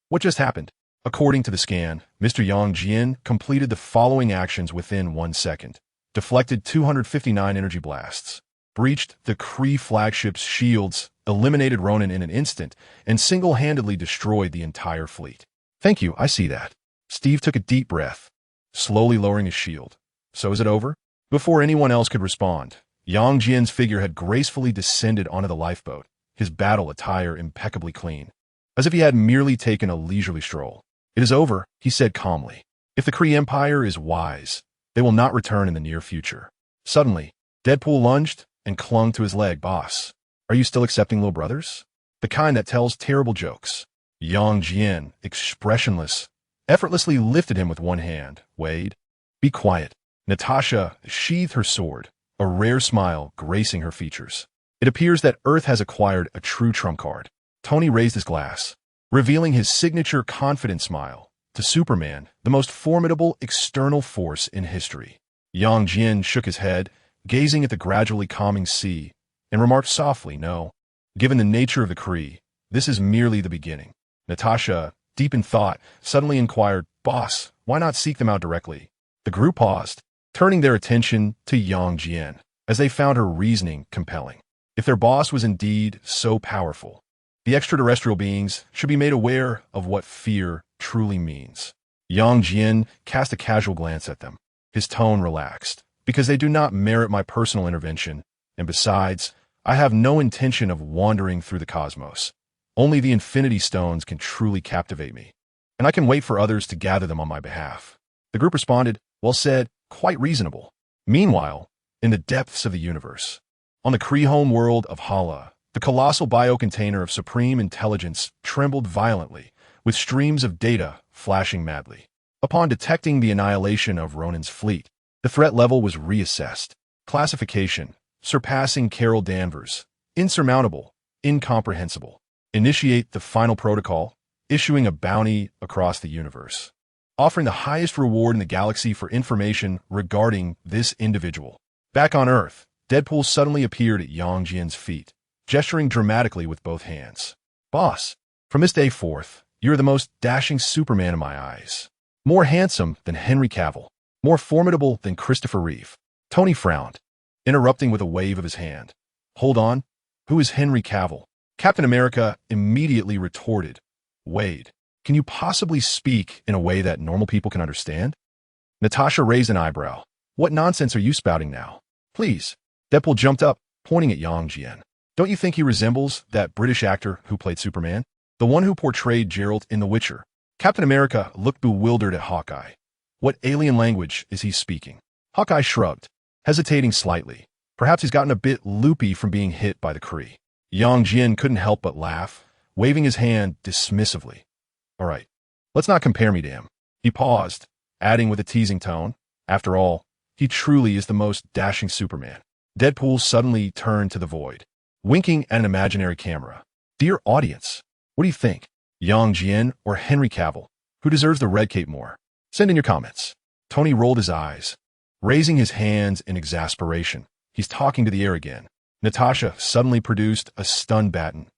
what just happened? According to the scan, Mr. Yang Jian completed the following actions within 1 second. Deflected 259 energy blasts, breached the Kree flagship's shields, eliminated Ronan in an instant, and single-handedly destroyed the entire fleet. Thank you, I see that. Steve took a deep breath, slowly lowering his shield. So is it over? Before anyone else could respond, Yang Jian's figure had gracefully descended onto the lifeboat, his battle attire impeccably clean, as if he had merely taken a leisurely stroll. It is over, he said calmly. If the Kree Empire is wise, they will not return in the near future. Suddenly, Deadpool lunged and clung to his leg. Boss, are you still accepting little brothers? The kind that tells terrible jokes. Yang Jian, expressionless, effortlessly lifted him with one hand. Wade, be quiet. Natasha sheathed her sword, a rare smile gracing her features. It appears that Earth has acquired a true trump card. Tony raised his glass, revealing his signature confident smile. To Superman, the most formidable external force in history. Yang Jian shook his head, gazing at the gradually calming sea, and remarked softly, no. Given the nature of the Kree, this is merely the beginning. Natasha, deep in thought, suddenly inquired, Boss, why not seek them out directly? The group paused, turning their attention to Yang Jian, as they found her reasoning compelling. If their boss was indeed so powerful, the extraterrestrial beings should be made aware of what fear truly means. Yang Jian cast a casual glance at them, his tone relaxed. Because they do not merit my personal intervention, and besides, I have no intention of wandering through the cosmos. Only the Infinity Stones can truly captivate me, and I can wait for others to gather them on my behalf. The group responded, well said, quite reasonable. Meanwhile, in the depths of the universe, on the Kree home world of S.H.I.E.L.D, the colossal biocontainer of supreme intelligence trembled violently, with streams of data flashing madly. Upon detecting the annihilation of Ronan's fleet, the threat level was reassessed. Classification, surpassing Carol Danvers, insurmountable, incomprehensible. Initiate the final protocol, issuing a bounty across the universe, offering the highest reward in the galaxy for information regarding this individual. Back on Earth, Deadpool suddenly appeared at Yang Jian's feet, gesturing dramatically with both hands. Boss, from this day forth, you're the most dashing Superman in my eyes. More handsome than Henry Cavill. More formidable than Christopher Reeve. Tony frowned, interrupting with a wave of his hand. Hold on, who is Henry Cavill? Captain America immediately retorted. Wade, can you possibly speak in a way that normal people can understand? Natasha raised an eyebrow. What nonsense are you spouting now? Please, Deadpool jumped up, pointing at Jian. Don't you think he resembles that British actor who played Superman? The one who portrayed Geralt in The Witcher. Captain America looked bewildered at Hawkeye. What alien language is he speaking? Hawkeye shrugged, hesitating slightly. Perhaps he's gotten a bit loopy from being hit by the Kree. Jian couldn't help but laugh, waving his hand dismissively. All right, let's not compare me to him. He paused, adding with a teasing tone, after all, he truly is the most dashing Superman. Deadpool suddenly turned to the void, winking at an imaginary camera. Dear audience, what do you think? Jian or Henry Cavill? Who deserves the red cape more? Send in your comments. Tony rolled his eyes, raising his hands in exasperation. He's talking to the air again. Natasha suddenly produced a stun baton.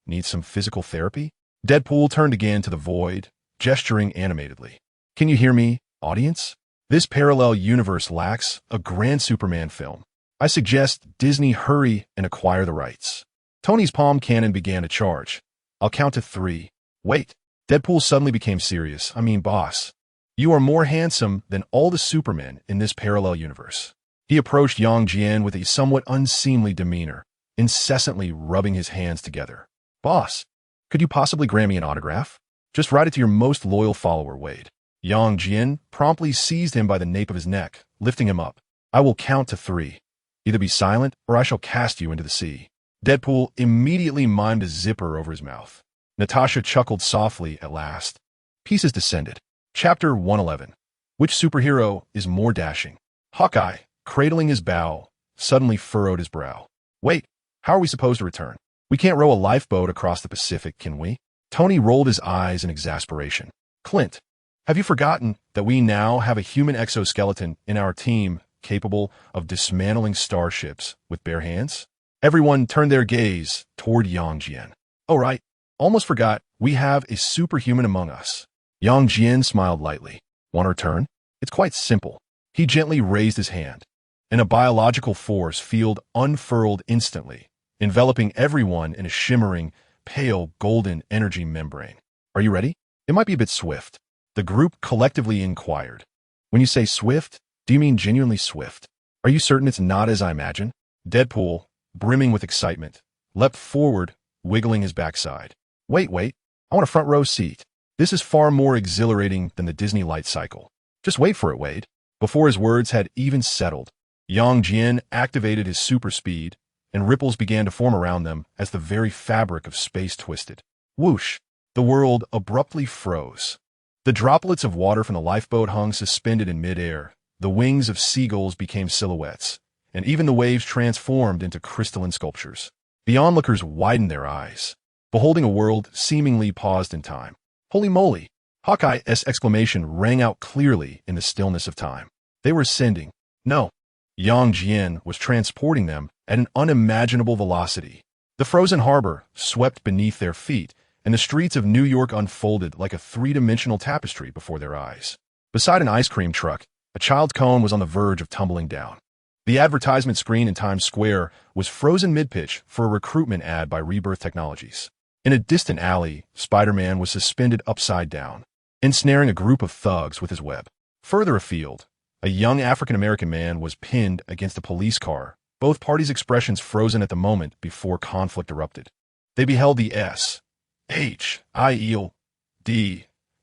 Needs some physical therapy? Deadpool turned again to the void, gesturing animatedly. Can you hear me, audience? This parallel universe lacks a grand Superman film. I suggest Disney hurry and acquire the rights. Tony's palm cannon began to charge. I'll count to 3. Wait. Deadpool suddenly became serious. I mean, boss. You are more handsome than all the Supermen in this parallel universe. He approached Jian with a somewhat unseemly demeanor, incessantly rubbing his hands together. Boss, could you possibly grant me an autograph? Just write it to your most loyal follower, Wade. Jian promptly seized him by the nape of his neck, lifting him up. I will count to 3. Either be silent, or I shall cast you into the sea. Deadpool immediately mimed a zipper over his mouth. Natasha chuckled softly at last. Pieces descended. Chapter 111. Which superhero is more dashing? Hawkeye, cradling his bow, suddenly furrowed his brow. Wait, how are we supposed to return? We can't row a lifeboat across the Pacific, can we? Tony rolled his eyes in exasperation. Clint, have you forgotten that we now have a human exoskeleton in our team capable of dismantling starships with bare hands? Everyone turned their gaze toward Jian. Oh right, almost forgot, we have a superhuman among us. Jian smiled lightly. Want to return? It's quite simple. He gently raised his hand, and a biological force field unfurled instantly, enveloping everyone in a shimmering, pale golden energy membrane. Are you ready? It might be a bit swift. The group collectively inquired. When you say swift, do you mean genuinely swift? Are you certain it's not as I imagine? Deadpool, brimming with excitement, leapt forward, wiggling his backside. Wait, I want a front row seat. This is far more exhilarating than the Disney light cycle. Just wait for it, Wade. Before his words had even settled, Jian activated his super speed, and ripples began to form around them as the very fabric of space twisted. Whoosh! The world abruptly froze. The droplets of water from the lifeboat hung suspended in midair. The wings of seagulls became silhouettes, and even the waves transformed into crystalline sculptures. The onlookers widened their eyes, beholding a world seemingly paused in time. Holy moly! Hawkeye's exclamation rang out clearly in the stillness of time. They were ascending. No. Jian was transporting them at an unimaginable velocity. The frozen harbor swept beneath their feet, and the streets of New York unfolded like a three-dimensional tapestry before their eyes. Beside an ice cream truck, a child's cone was on the verge of tumbling down. The advertisement screen in Times Square was frozen mid-pitch for a recruitment ad by Rebirth Technologies. In a distant alley, Spider-Man was suspended upside down, ensnaring a group of thugs with his web. Further afield, a young African-American man was pinned against a police car, both parties' expressions frozen at the moment before conflict erupted. They beheld the S.H.I.E.L.D.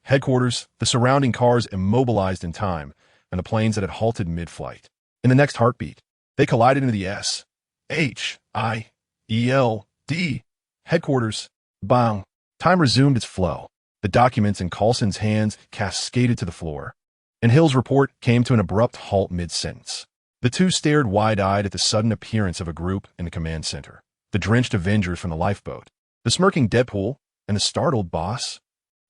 headquarters, the surrounding cars immobilized in time, and the planes that had halted mid-flight. In the next heartbeat, they collided into the S.H.I.E.L.D. headquarters. Bang! Time resumed its flow. The documents in Coulson's hands cascaded to the floor, and Hill's report came to an abrupt halt mid-sentence. The two stared wide-eyed at the sudden appearance of a group in the command center. The drenched Avengers from the lifeboat, the smirking Deadpool, and the startled boss.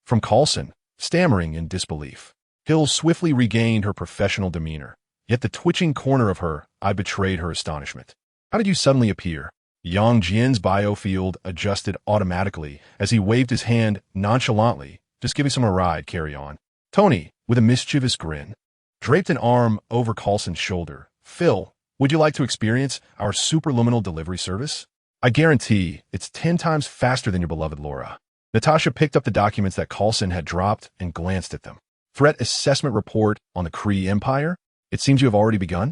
From Coulson, stammering in disbelief. Hill swiftly regained her professional demeanor, yet the twitching corner of her eye betrayed her astonishment. How did you suddenly appear? Jian's biofield adjusted automatically as he waved his hand nonchalantly. Just give me some a ride, carry on. Tony, with a mischievous grin, draped an arm over Coulson's shoulder. Phil, would you like to experience our superluminal delivery service? I guarantee it's 10 times faster than your beloved Laura. Natasha picked up the documents that Coulson had dropped and glanced at them. Threat assessment report on the Kree Empire? It seems you have already begun?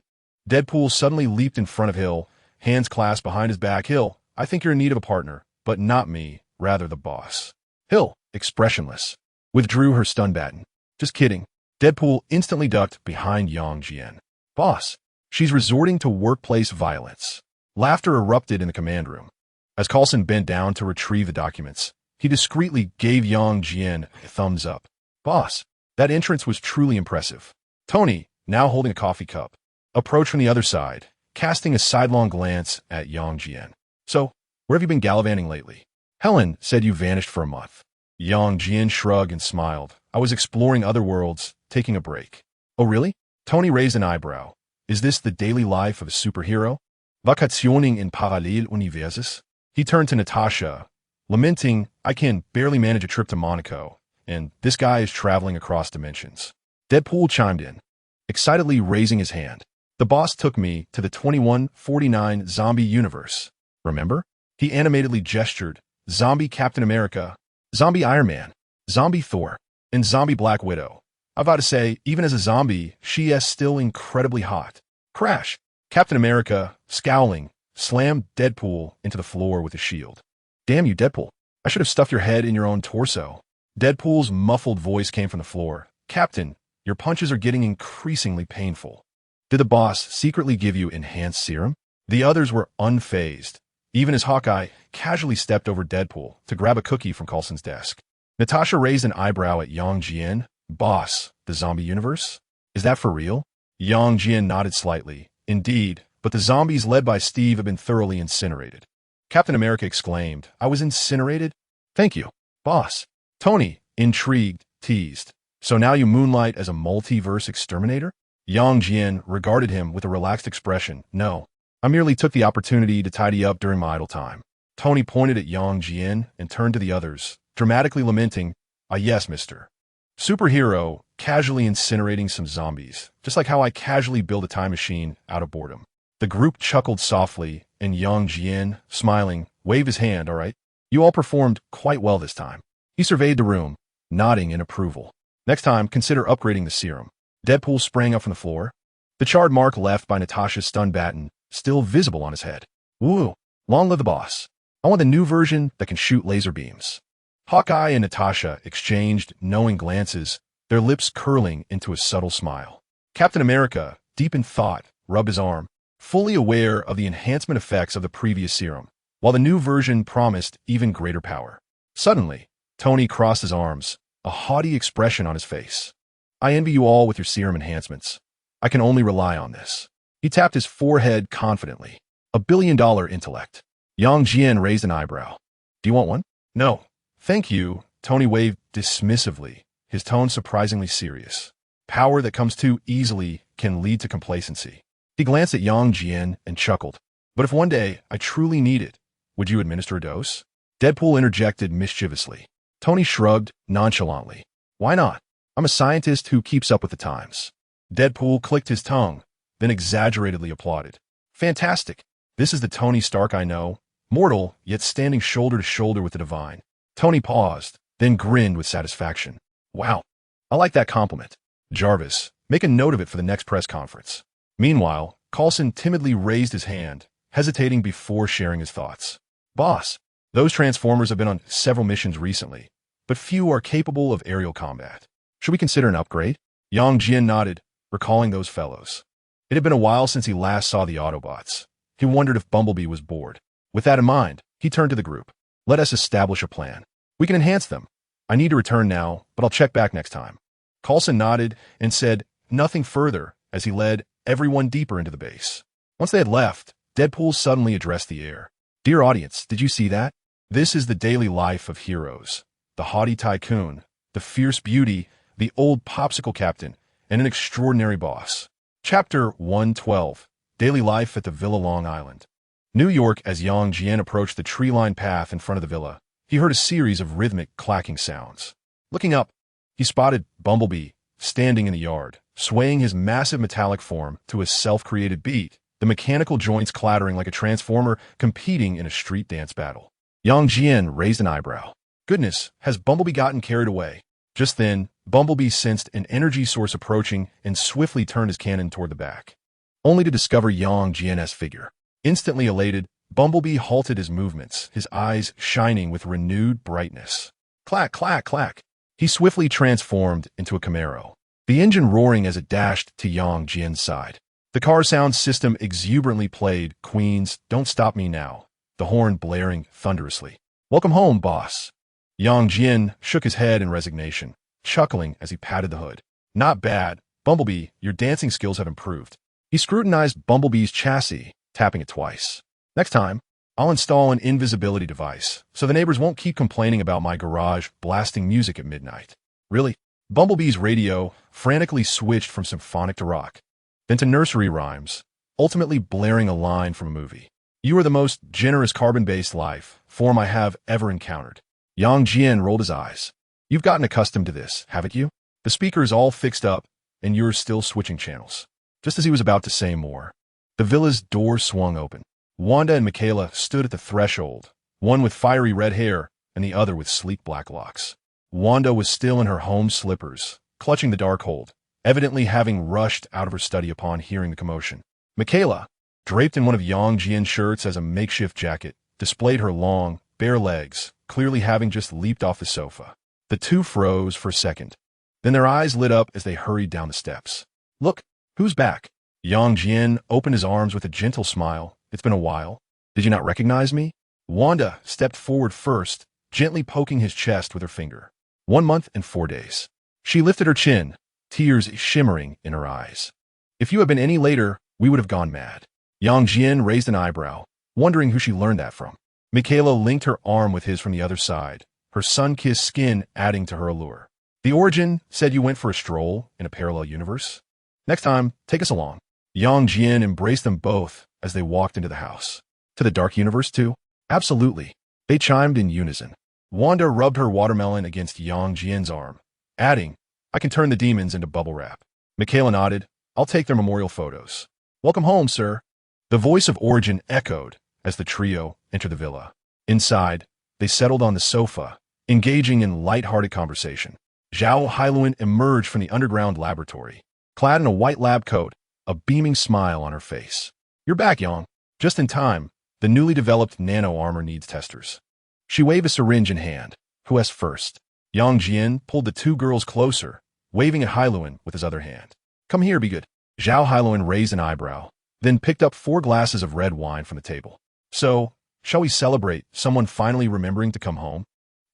Deadpool suddenly leaped in front of Hill, hands clasped behind his back. Hill, I think you're in need of a partner, but not me, rather the boss. Hill, expressionless, withdrew her stun baton. Just kidding. Deadpool instantly ducked behind Yang Jian. Boss, she's resorting to workplace violence. Laughter erupted in the command room. As Coulson bent down to retrieve the documents, he discreetly gave Yang Jian a thumbs up. Boss, that entrance was truly impressive. Tony, now holding a coffee cup, approached from the other side, casting a sidelong glance at Yang Jian. So, where have you been gallivanting lately? Helen said you vanished for a month. Yang Jian shrugged and smiled. I was exploring other worlds, taking a break. Oh really? Tony raised an eyebrow. Is this the daily life of a superhero? Vacationing in Paralleluniverses? He turned to Natasha, lamenting, I can barely manage a trip to Monaco, and this guy is traveling across dimensions. Deadpool chimed in, excitedly raising his hand. The boss took me to the 2149 zombie universe. Remember? He animatedly gestured. Zombie Captain America, Zombie Iron Man, Zombie Thor, and Zombie Black Widow. I've got to say, even as a zombie, she is still incredibly hot. Crash! Captain America, scowling, slammed Deadpool into the floor with a shield. Damn you, Deadpool. I should have stuffed your head in your own torso. Deadpool's muffled voice came from the floor. Captain, your punches are getting increasingly painful. Did the boss secretly give you enhanced serum? The others were unfazed, even as Hawkeye casually stepped over Deadpool to grab a cookie from Coulson's desk. Natasha raised an eyebrow at Yang Jian. Boss, the zombie universe? Is that for real? Yang Jian nodded slightly. Indeed, but the zombies led by Steve have been thoroughly incinerated. Captain America exclaimed, I was incinerated? Thank you, boss. Tony, intrigued, teased. So now you moonlight as a multiverse exterminator? Yang Jian regarded him with a relaxed expression. No, I merely took the opportunity to tidy up during my idle time. Tony pointed at Yang Jian and turned to the others, dramatically lamenting, ah yes, mister. Superhero, casually incinerating some zombies, just like how I casually build a time machine out of boredom. The group chuckled softly, and Yang Jian, smiling, waved his hand, all right? You all performed quite well this time. He surveyed the room, nodding in approval. Next time, consider upgrading the serum. Deadpool sprang up from the floor, the charred mark left by Natasha's stun baton still visible on his head. Woo! Long live the boss. I want the new version that can shoot laser beams. Hawkeye and Natasha exchanged knowing glances, their lips curling into a subtle smile. Captain America, deep in thought, rubbed his arm, fully aware of the enhancement effects of the previous serum, while the new version promised even greater power. Suddenly, Tony crossed his arms, a haughty expression on his face. I envy you all with your serum enhancements. I can only rely on this. He tapped his forehead confidently. $1 billion intellect. Yang Jian raised an eyebrow. Do you want one? No. Thank you, Tony waved dismissively, his tone surprisingly serious. Power that comes too easily can lead to complacency. He glanced at Yang Jian and chuckled. But if one day I truly need it, would you administer a dose? Deadpool interjected mischievously. Tony shrugged nonchalantly. Why not? I'm a scientist who keeps up with the times. Deadpool clicked his tongue, then exaggeratedly applauded. Fantastic. This is the Tony Stark I know, mortal, yet standing shoulder to shoulder with the divine. Tony paused, then grinned with satisfaction. Wow, I like that compliment. Jarvis, make a note of it for the next press conference. Meanwhile, Coulson timidly raised his hand, hesitating before sharing his thoughts. Boss, those Transformers have been on several missions recently, but few are capable of aerial combat. Should we consider an upgrade? Yang Jian nodded, recalling those fellows. It had been a while since he last saw the Autobots. He wondered if Bumblebee was bored. With that in mind, he turned to the group. Let us establish a plan. We can enhance them. I need to return now, but I'll check back next time. Coulson nodded and said nothing further as he led everyone deeper into the base. Once they had left, Deadpool suddenly addressed the air. Dear audience, did you see that? This is the daily life of heroes. The haughty tycoon, the fierce beauty, the old popsicle captain, and an extraordinary boss. Chapter 112, Daily Life at the Villa Long Island. New York. As Yang Jian approached the tree-lined path in front of the villa, he heard a series of rhythmic clacking sounds. Looking up, he spotted Bumblebee standing in the yard, swaying his massive metallic form to a self-created beat, the mechanical joints clattering like a transformer competing in a street dance battle. Yang Jian raised an eyebrow. Goodness, has Bumblebee gotten carried away? Just then, Bumblebee sensed an energy source approaching and swiftly turned his cannon toward the back, only to discover Yang Jian's figure. Instantly elated, Bumblebee halted his movements, his eyes shining with renewed brightness. Clack, clack, clack. He swiftly transformed into a Camaro, the engine roaring as it dashed to Yang Jian's side. The car sound system exuberantly played Queen's Don't Stop Me Now, the horn blaring thunderously. Welcome home, boss. Yang Jian shook his head in resignation, chuckling as he patted the hood. Not bad. Bumblebee, your dancing skills have improved. He scrutinized Bumblebee's chassis, tapping it twice. Next time, I'll install an invisibility device, so the neighbors won't keep complaining about my garage blasting music at midnight. Really? Bumblebee's radio frantically switched from symphonic to rock, then to nursery rhymes, ultimately blaring a line from a movie. You are the most generous carbon-based life form I have ever encountered. Yang Jian rolled his eyes. You've gotten accustomed to this, haven't you? The speaker's all fixed up, and you're still switching channels. Just as he was about to say more, the villa's door swung open. Wanda and Michaela stood at the threshold, one with fiery red hair and the other with sleek black locks. Wanda was still in her home slippers, clutching the Darkhold, evidently having rushed out of her study upon hearing the commotion. Michaela, draped in one of Yang Jian's shirts as a makeshift jacket, displayed her long, bare legs, clearly having just leaped off the sofa. The two froze for a second. Then their eyes lit up as they hurried down the steps. Look, who's back? Yang Jian opened his arms with a gentle smile. It's been a while. Did you not recognize me? Wanda stepped forward first, gently poking his chest with her finger. 1 month and 4 days. She lifted her chin, tears shimmering in her eyes. If you had been any later, we would have gone mad. Yang Jian raised an eyebrow, wondering who she learned that from. Michaela linked her arm with his from the other side, her sun-kissed skin adding to her allure. The Origin said you went for a stroll in a parallel universe. Next time, take us along. Yang Jian embraced them both as they walked into the house. To the dark universe, too? Absolutely. They chimed in unison. Wanda rubbed her watermelon against Yang Jian's arm, adding, I can turn the demons into bubble wrap. Michaela nodded. I'll take their memorial photos. Welcome home, sir. The voice of Origin echoed as the trio entered the villa. Inside, they settled on the sofa, engaging in light-hearted conversation. S.H.I.E.L.D emerged from the underground laboratory, clad in a white lab coat, a beaming smile on her face. You're back, Yang. Just in time. The newly developed nano-armor needs testers. She waved a syringe in hand. Who has first? Yang Jian pulled the two girls closer, waving at S.H.I.E.L.D with his other hand. Come here, be good. S.H.I.E.L.D raised an eyebrow, then picked up 4 glasses of red wine from the table. So, shall we celebrate someone finally remembering to come home?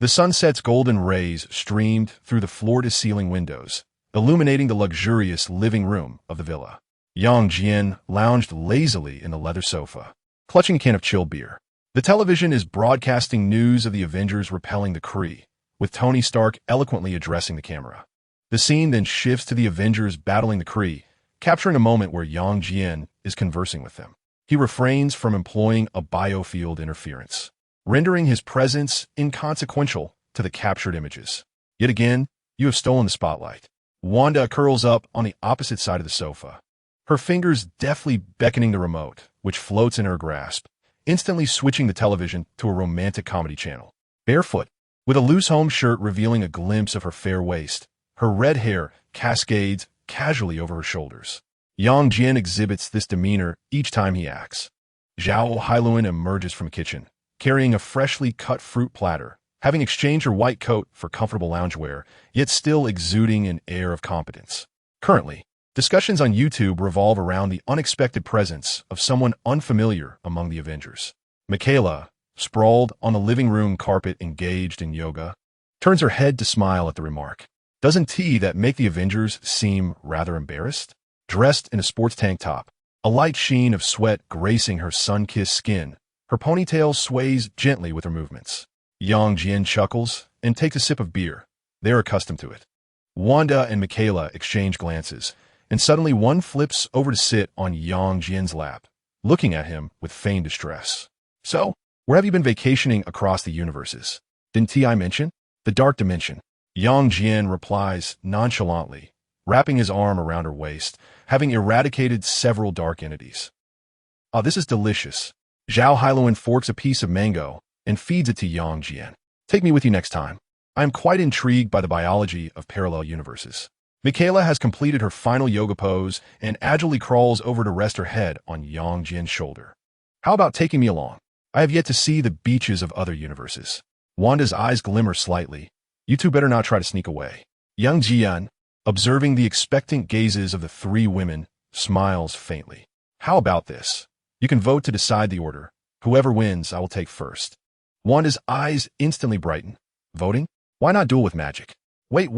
The sunset's golden rays streamed through the floor-to-ceiling windows, illuminating the luxurious living room of the villa. Yang Jian lounged lazily in the leather sofa, clutching a can of chilled beer. The television is broadcasting news of the Avengers repelling the Kree, with Tony Stark eloquently addressing the camera. The scene then shifts to the Avengers battling the Kree, capturing a moment where Yang Jian is conversing with them. He refrains from employing a biofield interference, rendering his presence inconsequential to the captured images. Yet again, you have stolen the spotlight. Wanda curls up on the opposite side of the sofa, her fingers deftly beckoning the remote, which floats in her grasp, instantly switching the television to a romantic comedy channel. Barefoot, with a loose home shirt revealing a glimpse of her fair waist, her red hair cascades casually over her shoulders. Yang Jian exhibits this demeanor each time he acts. S.H.I.E.L.D emerges from the kitchen, carrying a freshly cut fruit platter, having exchanged her white coat for comfortable loungewear, yet still exuding an air of competence. Currently, discussions on YouTube revolve around the unexpected presence of someone unfamiliar among the Avengers. Michaela, sprawled on the living room carpet engaged in yoga, turns her head to smile at the remark. Doesn't that make the Avengers seem rather embarrassed? Dressed in a sports tank top, a light sheen of sweat gracing her sun-kissed skin, her ponytail sways gently with her movements. Yang Jian chuckles and takes a sip of beer. They're accustomed to it. Wanda and Michaela exchange glances, and suddenly one flips over to sit on Yang Jian's lap, looking at him with feigned distress. So, where have you been vacationing across the universes? Didn't I mention? The dark dimension. Yang Jian replies nonchalantly, wrapping his arm around her waist, having eradicated several dark entities. Ah, this is delicious. S.H.I.E.L.D forks a piece of mango and feeds it to Yang Jian. Take me with you next time. I am quite intrigued by the biology of parallel universes. Michaela has completed her final yoga pose and agilely crawls over to rest her head on Yang Jian's shoulder. How about taking me along? I have yet to see the beaches of other universes. Wanda's eyes glimmer slightly. You two better not try to sneak away. Young Jian, observing the expectant gazes of the three women, smiles faintly. How about this? You can vote to decide the order. Whoever wins, I will take first. Wanda's eyes instantly brighten. Voting? Why not duel with magic? Wait.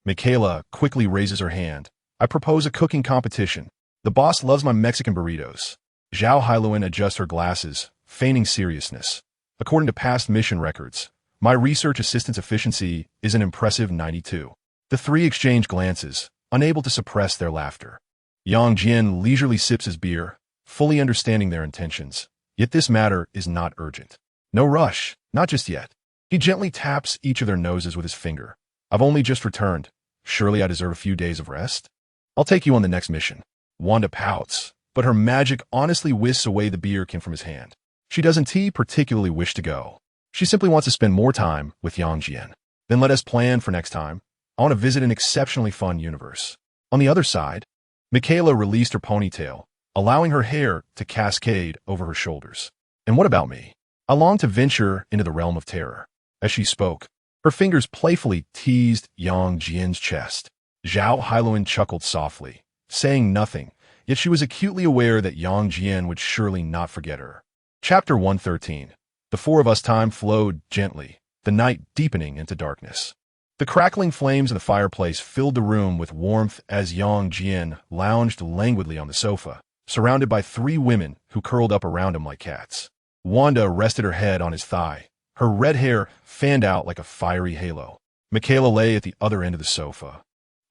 Michaela quickly raises her hand. I propose a cooking competition. The boss loves my Mexican burritos. S.H.I.E.L.D adjusts her glasses, feigning seriousness. According to past mission records, my research assistant's efficiency is an impressive 92. The three exchange glances, unable to suppress their laughter. Yang Jian leisurely sips his beer, fully understanding their intentions. Yet this matter is not urgent. No rush, not just yet. He gently taps each of their noses with his finger. I've only just returned. Surely I deserve a few days of rest? I'll take you on the next mission. Wanda pouts, but her magic honestly whisks away the beer came from his hand. She doesn't particularly wish to go. She simply wants to spend more time with Yang Jian. Then let us plan for next time. I want to visit an exceptionally fun universe. On the other side, Michaela released her ponytail, allowing her hair to cascade over her shoulders. And what about me? I long to venture into the realm of terror. As she spoke, her fingers playfully teased Yang Jian's chest. S.H.I.E.L.D chuckled softly, saying nothing, yet she was acutely aware that Yang Jian would surely not forget her. Chapter 113. The four of us time flowed gently, the night deepening into darkness. The crackling flames of the fireplace filled the room with warmth as Yang Jian lounged languidly on the sofa, surrounded by three women who curled up around him like cats. Wanda rested her head on his thigh, her red hair fanned out like a fiery halo. Michaela lay at the other end of the sofa,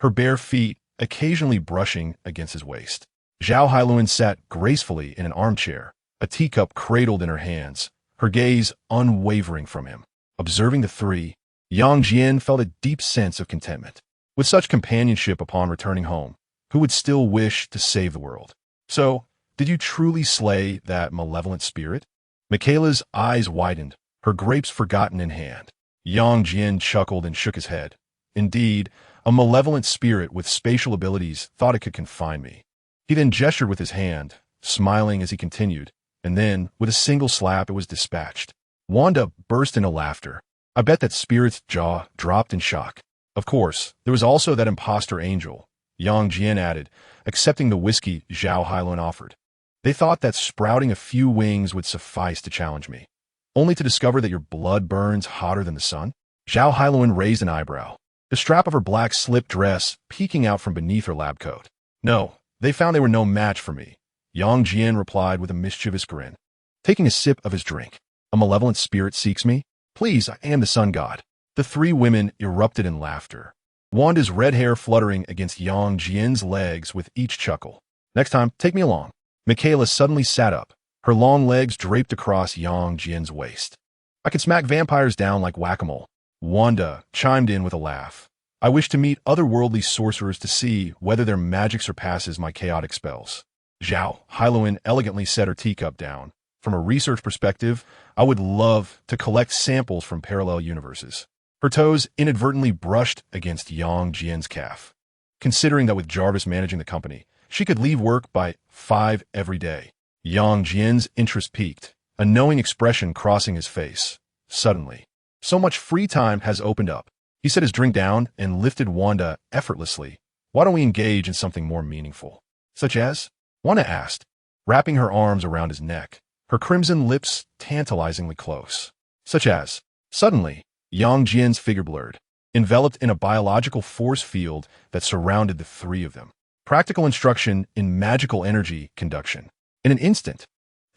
her bare feet occasionally brushing against his waist. S.H.I.E.L.D sat gracefully in an armchair, a teacup cradled in her hands, her gaze unwavering from him. Observing the three, Yang Jian felt a deep sense of contentment. With such companionship upon returning home, who would still wish to save the world? So, did you truly slay that malevolent spirit? Michaela's eyes widened, her grapes forgotten in hand. Yang Jian chuckled and shook his head. Indeed, a malevolent spirit with spatial abilities thought it could confine me. He then gestured with his hand, smiling as he continued, and then, with a single slap, it was dispatched. Wanda burst into laughter. I bet that spirit's jaw dropped in shock. Of course, there was also that imposter angel, Yang Jian added, accepting the whiskey S.H.I.E.L.D offered. They thought that sprouting a few wings would suffice to challenge me. Only to discover that your blood burns hotter than the sun? S.H.I.E.L.D raised an eyebrow, the strap of her black slip dress peeking out from beneath her lab coat. No, they found they were no match for me, Yang Jian replied with a mischievous grin. Taking a sip of his drink, a malevolent spirit seeks me? Please, I am the sun god. The three women erupted in laughter, Wanda's red hair fluttering against Yang Jian's legs with each chuckle. Next time, take me along. Michaela suddenly sat up, her long legs draped across Yang Jian's waist. I could smack vampires down like whack-a-mole. Wanda chimed in with a laugh. I wish to meet otherworldly sorcerers to see whether their magic surpasses my chaotic spells. S.H.I.E.L.D elegantly set her teacup down. From a research perspective, I would love to collect samples from parallel universes. Her toes inadvertently brushed against Yang Jian's calf. Considering that with Jarvis managing the company, she could leave work by 5 every day. Yang Jian's interest peaked, a knowing expression crossing his face. Suddenly, so much free time has opened up. He set his drink down and lifted Wanda effortlessly. Why don't we engage in something more meaningful? Such as? Wanda asked, wrapping her arms around his neck, her crimson lips tantalizingly close. Such as? Suddenly, Yang Jian's figure blurred, enveloped in a biological force field that surrounded the three of them. Practical instruction in magical energy conduction. In an instant,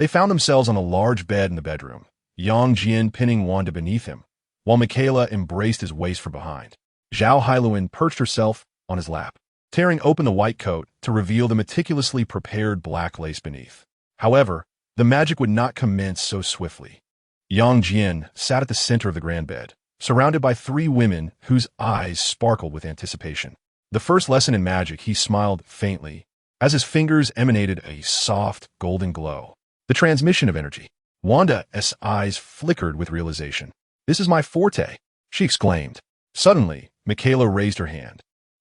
they found themselves on a large bed in the bedroom, Yang Jian pinning Wanda beneath him, while Michaela embraced his waist from behind. S.H.I.E.L.D perched herself on his lap, tearing open the white coat to reveal the meticulously prepared black lace beneath. However, the magic would not commence so swiftly. Yang Jian sat at the center of the grand bed, surrounded by three women whose eyes sparkled with anticipation. The first lesson in magic, he smiled faintly, as his fingers emanated a soft, golden glow. The transmission of energy. Wanda's eyes flickered with realization. This is my forte, she exclaimed. Suddenly, Michaela raised her hand,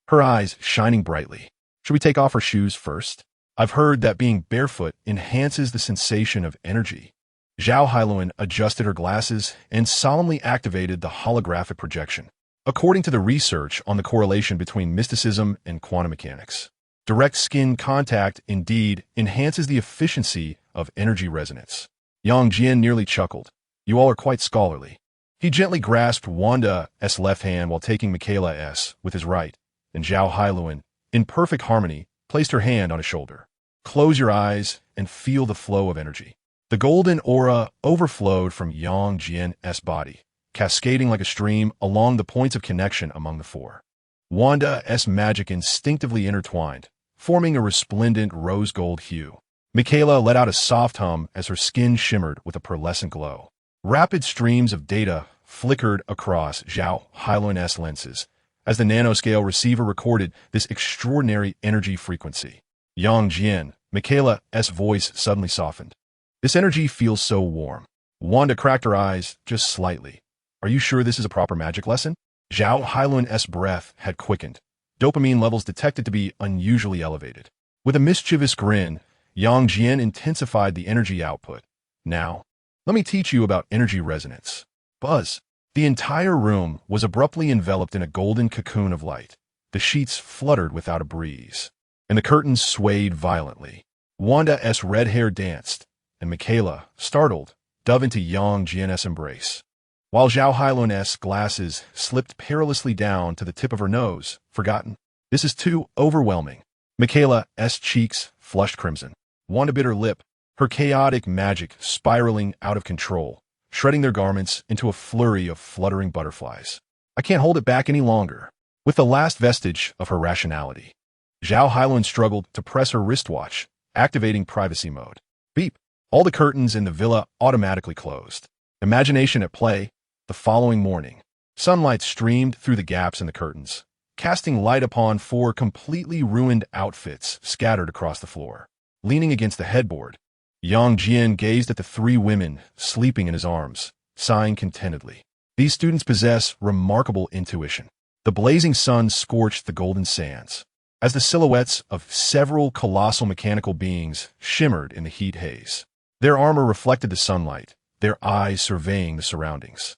her eyes shining brightly. Should we take off our shoes first? I've heard that being barefoot enhances the sensation of energy. Zhao Hailuan adjusted her glasses and solemnly activated the holographic projection. According to the research on the correlation between mysticism and quantum mechanics, direct skin contact indeed enhances the efficiency of energy resonance. Yang Jian nearly chuckled. You all are quite scholarly. He gently grasped Wanda's left hand while taking Michaela's with his right, and Zhao Hailuan, in perfect harmony, placed her hand on his shoulder. Close your eyes and feel the flow of energy. The golden aura overflowed from Yang Jian's body, cascading like a stream along the points of connection among the four. Wanda's magic instinctively intertwined, forming a resplendent rose-gold hue. Michaela let out a soft hum as her skin shimmered with a pearlescent glow. Rapid streams of data flickered across Zhao Hailuan's lenses as the nanoscale receiver recorded this extraordinary energy frequency. Yang Jian, Michaela's voice suddenly softened. This energy feels so warm. Wanda cracked her eyes just slightly. Are you sure this is a proper magic lesson? Zhao Hailuan's breath had quickened. Dopamine levels detected to be unusually elevated. With a mischievous grin, Yang Jian intensified the energy output. Now, let me teach you about energy resonance. Buzz. The entire room was abruptly enveloped in a golden cocoon of light. The sheets fluttered without a breeze, and the curtains swayed violently. Wanda's red hair danced, and Michaela, startled, dove into Yang Jian's embrace. While Zhao Hailuan's glasses slipped perilously down to the tip of her nose, forgotten. This is too overwhelming. Michaela's cheeks flushed crimson. Wanda bit her lip, her chaotic magic spiraling out of control, shredding their garments into a flurry of fluttering butterflies. I can't hold it back any longer. With the last vestige of her rationality, Zhao Hailuan struggled to press her wristwatch, activating privacy mode. Beep. All the curtains in the villa automatically closed. Imagination at play. The following morning, sunlight streamed through the gaps in the curtains, casting light upon four completely ruined outfits scattered across the floor. Leaning against the headboard, Yang Jian gazed at the three women sleeping in his arms, sighing contentedly. These students possess remarkable intuition. The blazing sun scorched the golden sands, as the silhouettes of several colossal mechanical beings shimmered in the heat haze. Their armor reflected the sunlight, their eyes surveying the surroundings.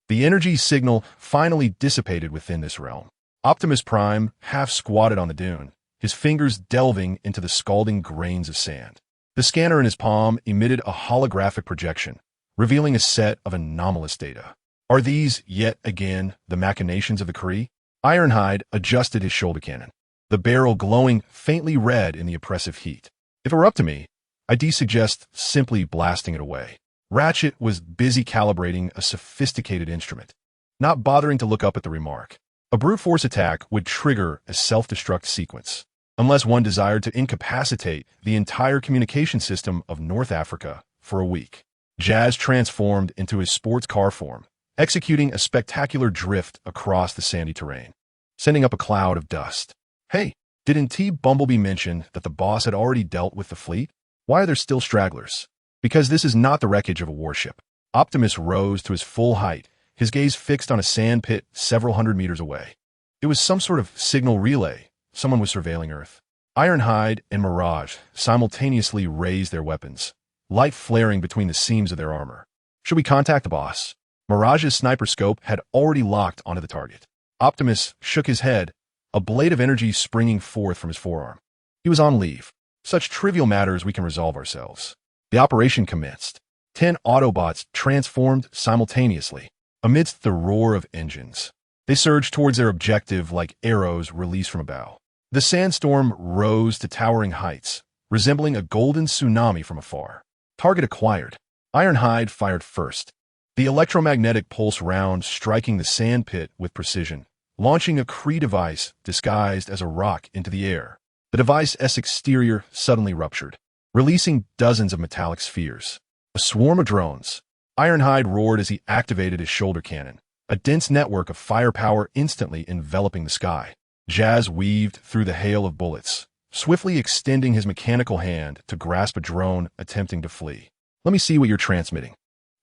The energy signal finally dissipated within this realm. Optimus Prime half squatted on the dune, his fingers delving into the scalding grains of sand. The scanner in his palm emitted a holographic projection, revealing a set of anomalous data. Are these, yet again, the machinations of the Kree? Ironhide adjusted his shoulder cannon, the barrel glowing faintly red in the oppressive heat. If it were up to me, I'd suggest simply blasting it away. Ratchet was busy calibrating a sophisticated instrument, not bothering to look up at the remark. A brute force attack would trigger a self-destruct sequence, unless one desired to incapacitate the entire communication system of North Africa for a week. Jazz transformed into his sports car form, executing a spectacular drift across the sandy terrain, sending up a cloud of dust. Hey, didn't T. Bumblebee mention that the boss had already dealt with the fleet? Why are there still stragglers? Because this is not the wreckage of a warship. Optimus rose to his full height, his gaze fixed on a sand pit several hundred meters away. It was some sort of signal relay. Someone was surveilling Earth. Ironhide and Mirage simultaneously raised their weapons, light flaring between the seams of their armor. Should we contact the boss? Mirage's sniper scope had already locked onto the target. Optimus shook his head, a blade of energy springing forth from his forearm. He was on leave. Such trivial matters we can resolve ourselves. The operation commenced. 10 Autobots transformed simultaneously, amidst the roar of engines. They surged towards their objective like arrows released from a bow. The sandstorm rose to towering heights, resembling a golden tsunami from afar. Target acquired. Ironhide fired first, the electromagnetic pulse round striking the sand pit with precision, launching a Kree device disguised as a rock into the air. The device's exterior suddenly ruptured, releasing dozens of metallic spheres. A swarm of drones. Ironhide roared as he activated his shoulder cannon, a dense network of firepower instantly enveloping the sky. Jazz weaved through the hail of bullets, swiftly extending his mechanical hand to grasp a drone attempting to flee. Let me see what you're transmitting.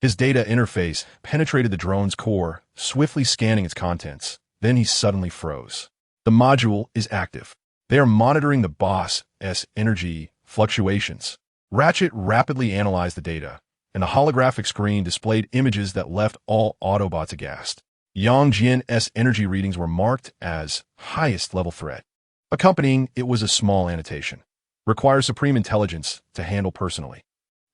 His data interface penetrated the drone's core, swiftly scanning its contents. Then he suddenly froze. The module is active. They are monitoring the boss's energy fluctuations. Ratchet rapidly analyzed the data, and the holographic screen displayed images that left all Autobots aghast. Jian's energy readings were marked as highest level threat. Accompanying it was a small annotation. Requires supreme intelligence to handle personally.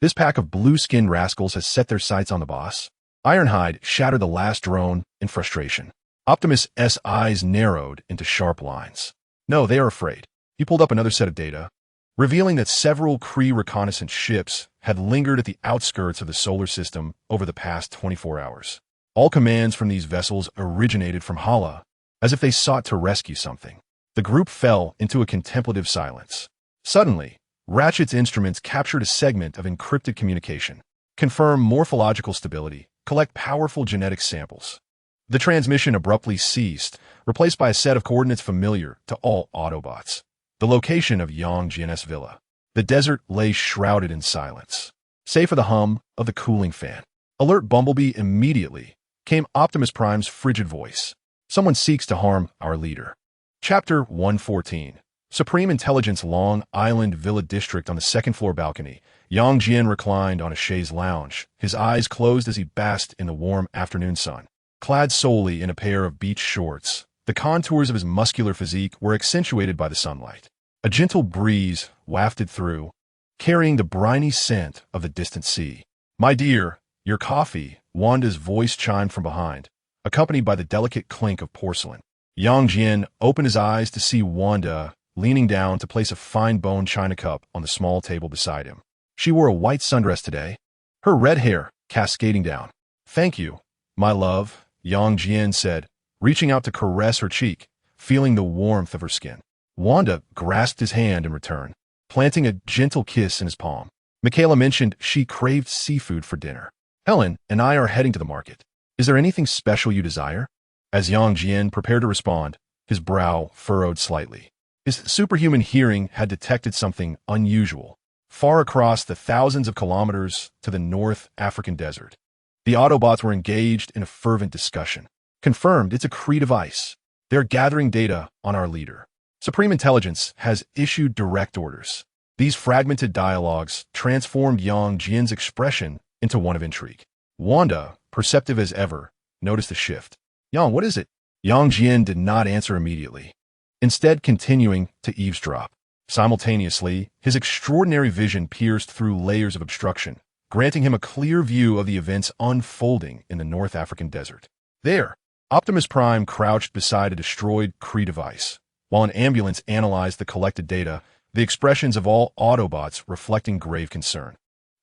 This pack of blue-skinned rascals has set their sights on the boss. Ironhide shattered the last drone in frustration. Optimus' eyes narrowed into sharp lines. No, they are afraid. He pulled up another set of data, revealing that several Kree reconnaissance ships had lingered at the outskirts of the solar system over the past 24 hours. All commands from these vessels originated from Hala, as if they sought to rescue something. The group fell into a contemplative silence. Suddenly, Ratchet's instruments captured a segment of encrypted communication, confirm morphological stability, collect powerful genetic samples. The transmission abruptly ceased, replaced by a set of coordinates familiar to all Autobots. The location of Jian's villa. The desert lay shrouded in silence, save for the hum of the cooling fan. Alert Bumblebee immediately came Optimus Prime's frigid voice. Someone seeks to harm our leader. Chapter 114. Supreme Intelligence Long Island Villa District. On the second-floor balcony, Jian reclined on a chaise lounge, his eyes closed as he basked in the warm afternoon sun. Clad solely in a pair of beach shorts, the contours of his muscular physique were accentuated by the sunlight. A gentle breeze wafted through, carrying the briny scent of the distant sea. "My dear, your coffee," Wanda's voice chimed from behind, accompanied by the delicate clink of porcelain. Jian opened his eyes to see Wanda leaning down to place a fine-boned china cup on the small table beside him. She wore a white sundress today, her red hair cascading down. "Thank you, my love," Jian said, reaching out to caress her cheek, feeling the warmth of her skin. Wanda grasped his hand in return, planting a gentle kiss in his palm. Michaela mentioned she craved seafood for dinner. "Helen and I are heading to the market. Is there anything special you desire?" As Jian prepared to respond, his brow furrowed slightly. His superhuman hearing had detected something unusual, far across the thousands of kilometers to the North African desert. The Autobots were engaged in a fervent discussion. "Confirmed, it's a Kree device. They're gathering data on our leader. Supreme Intelligence has issued direct orders." These fragmented dialogues transformed Jian's expression into one of intrigue. Wanda, perceptive as ever, noticed a shift. "Yang, what is it?" Jian did not answer immediately, instead continuing to eavesdrop. Simultaneously, his extraordinary vision pierced through layers of obstruction, granting him a clear view of the events unfolding in the North African desert. There, Optimus Prime crouched beside a destroyed Kree device, while an ambulance analyzed the collected data, the expressions of all Autobots reflecting grave concern.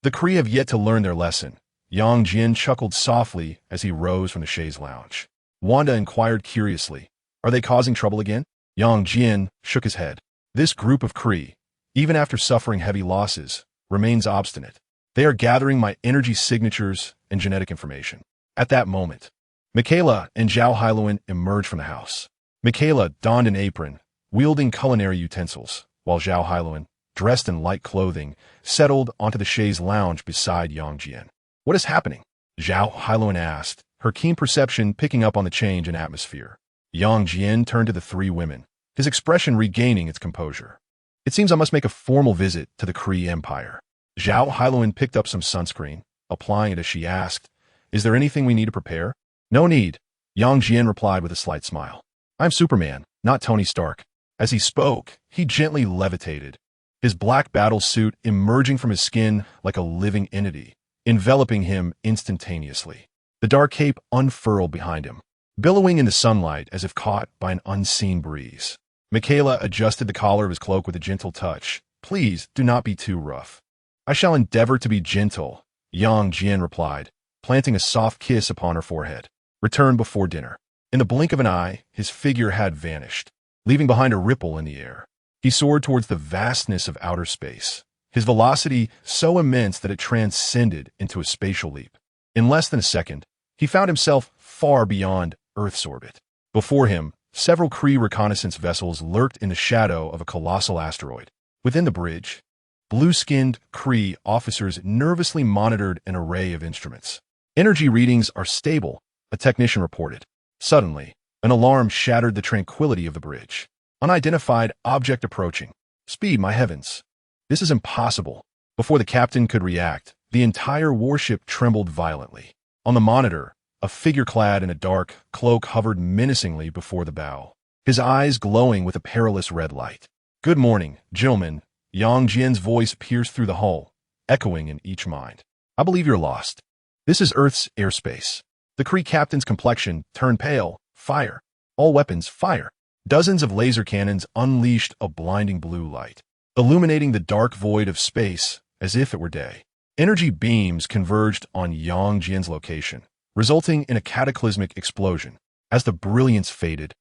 "The Kree have yet to learn their lesson." Jian chuckled softly as he rose from the chaise lounge. Wanda inquired curiously, "Are they causing trouble again?" Jian shook his head. "This group of Kree, even after suffering heavy losses, remains obstinate. They are gathering my energy signatures and genetic information." At that moment, Michaela and Zhao Hailuan emerged from the house. Michaela donned an apron, wielding culinary utensils, while Zhao Hailuan, dressed in light clothing, settled onto the chaise lounge beside Jian. "What is happening?" Zhao Hailuan asked, her keen perception picking up on the change in atmosphere. Jian turned to the three women, his expression regaining its composure. "It seems I must make a formal visit to the Kree Empire." Zhao Hailuan picked up some sunscreen, applying it as she asked, "Is there anything we need to prepare?" "No need," Jian replied with a slight smile. "I'm Superman, not Tony Stark." As he spoke, he gently levitated, his black battle suit emerging from his skin like a living entity, enveloping him instantaneously. The dark cape unfurled behind him, billowing in the sunlight as if caught by an unseen breeze. Michaela adjusted the collar of his cloak with a gentle touch. "Please do not be too rough." "I shall endeavor to be gentle," Jian replied, planting a soft kiss upon her forehead. "Return before dinner." In the blink of an eye, his figure had vanished, leaving behind a ripple in the air. He soared towards the vastness of outer space, his velocity so immense that it transcended into a spatial leap. In less than a second, he found himself far beyond Earth's orbit. Before him, several Kree reconnaissance vessels lurked in the shadow of a colossal asteroid. Within the bridge, blue-skinned Kree officers nervously monitored an array of instruments. "Energy readings are stable," a technician reported. Suddenly, an alarm shattered the tranquility of the bridge. "Unidentified object approaching. Speed, my heavens." This is impossible. Before the captain could react, the entire warship trembled violently. On the monitor, a figure clad in a dark cloak hovered menacingly before the bow, his eyes glowing with a perilous red light. "Good morning, gentlemen." Yang Jian's voice pierced through the hull, echoing in each mind. "I believe you're lost. This is Earth's airspace." The Kree captain's complexion turned pale. "Fire. All weapons, fire." Dozens of laser cannons unleashed a blinding blue light, illuminating the dark void of space as if it were day. Energy beams converged on Yang Jian's location, resulting in a cataclysmic explosion. As the brilliance faded,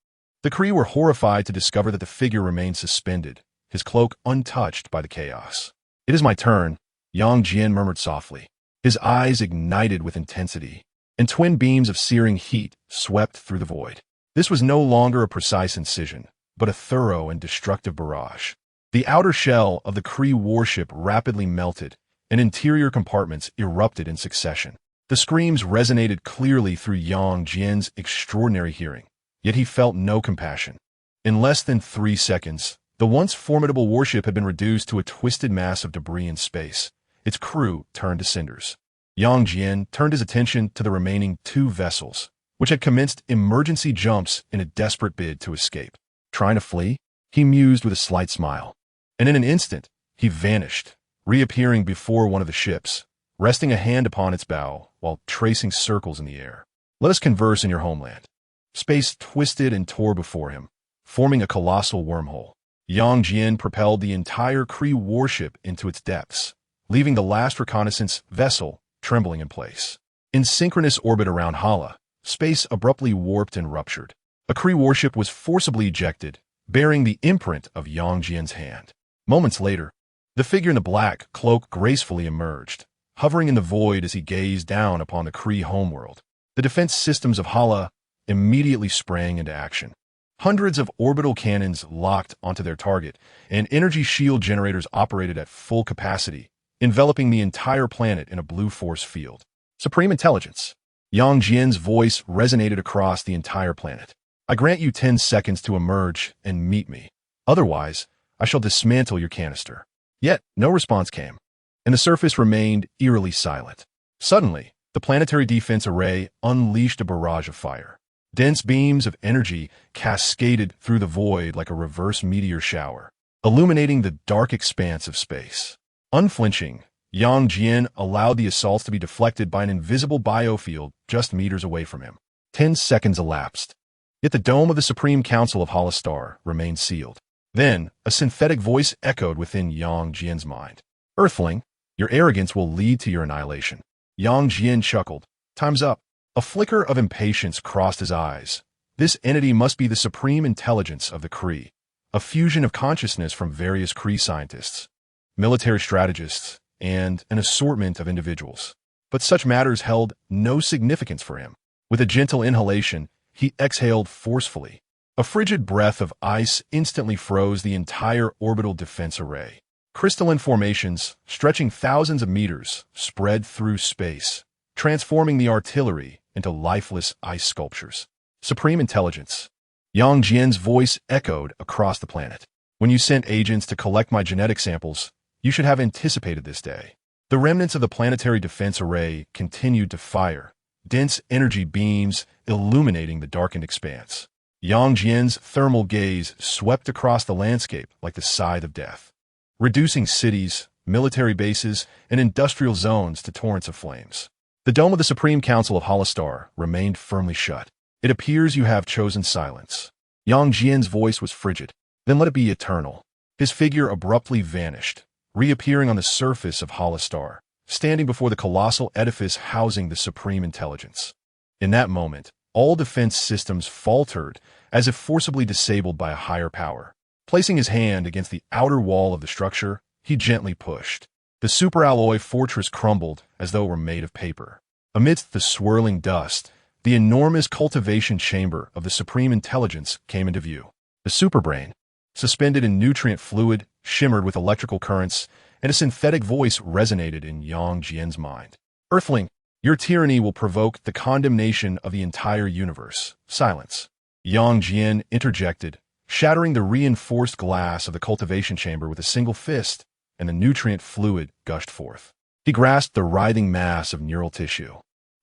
the Kree were horrified to discover that the figure remained suspended, his cloak untouched by the chaos. "It is my turn," Yang Jian murmured softly. His eyes ignited with intensity, and twin beams of searing heat swept through the void. This was no longer a precise incision, but a thorough and destructive barrage. The outer shell of the Kree warship rapidly melted, and interior compartments erupted in succession. The screams resonated clearly through Yang Jian's extraordinary hearing, yet he felt no compassion. In less than 3 seconds, the once formidable warship had been reduced to a twisted mass of debris in space. Its crew turned to cinders. Yang Jian turned his attention to the remaining 2 vessels, which had commenced emergency jumps in a desperate bid to escape. Trying to flee? He mused with a slight smile. And in an instant, he vanished, reappearing before one of the ships, resting a hand upon its bow while tracing circles in the air. "Let us converse in your homeland." Space twisted and tore before him, forming a colossal wormhole. Yang Jian propelled the entire Kree warship into its depths, leaving the last reconnaissance vessel trembling in place. In synchronous orbit around Hala, space abruptly warped and ruptured. A Kree warship was forcibly ejected, bearing the imprint of Yang Jian's hand. Moments later, the figure in the black cloak gracefully emerged, hovering in the void as he gazed down upon the Kree homeworld. The defense systems of Hala immediately sprang into action. Hundreds of orbital cannons locked onto their target, and energy shield generators operated at full capacity, enveloping the entire planet in a blue force field. "Supreme Intelligence." Yang Jian's voice resonated across the entire planet. "I grant you 10 seconds to emerge and meet me. Otherwise, I shall dismantle your canister." Yet, no response came, and the surface remained eerily silent. Suddenly, the planetary defense array unleashed a barrage of fire. Dense beams of energy cascaded through the void like a reverse meteor shower, illuminating the dark expanse of space. Unflinching, Yang Jian allowed the assaults to be deflected by an invisible biofield just meters away from him. 10 seconds elapsed, yet the dome of the Supreme Council of S.H.I.E.L.D remained sealed. Then, a synthetic voice echoed within Yang Jian's mind. "Earthling, your arrogance will lead to your annihilation." Yang Jian chuckled. "Time's up." A flicker of impatience crossed his eyes. This entity must be the supreme intelligence of the Kree, a fusion of consciousness from various Kree scientists, military strategists, and an assortment of individuals. But such matters held no significance for him. With a gentle inhalation, he exhaled forcefully. A frigid breath of ice instantly froze the entire orbital defense array. Crystalline formations, stretching thousands of meters, spread through space, transforming the artillery into lifeless ice sculptures. "Supreme Intelligence." Yang Jian's voice echoed across the planet. "When you sent agents to collect my genetic samples, you should have anticipated this day." The remnants of the planetary defense array continued to fire, dense energy beams illuminating the darkened expanse. Yang Jian's thermal gaze swept across the landscape like the scythe of death, reducing cities, military bases, and industrial zones to torrents of flames. The dome of the Supreme Council of S.H.I.E.L.D remained firmly shut. "It appears you have chosen silence." Yang Jian's voice was frigid. "Then let it be eternal." His figure abruptly vanished, reappearing on the surface of S.H.I.E.L.D, standing before the colossal edifice housing the Supreme Intelligence. In that moment, all defense systems faltered as if forcibly disabled by a higher power. Placing his hand against the outer wall of the structure, he gently pushed. The superalloy fortress crumbled as though it were made of paper. Amidst the swirling dust, the enormous cultivation chamber of the Supreme Intelligence came into view. The superbrain, suspended in nutrient fluid, shimmered with electrical currents, and a synthetic voice resonated in Yang Jian's mind. "Earthling, your tyranny will provoke the condemnation of the entire universe. Silence." Yang Jian interjected, shattering the reinforced glass of the cultivation chamber with a single fist, and the nutrient fluid gushed forth. He grasped the writhing mass of neural tissue.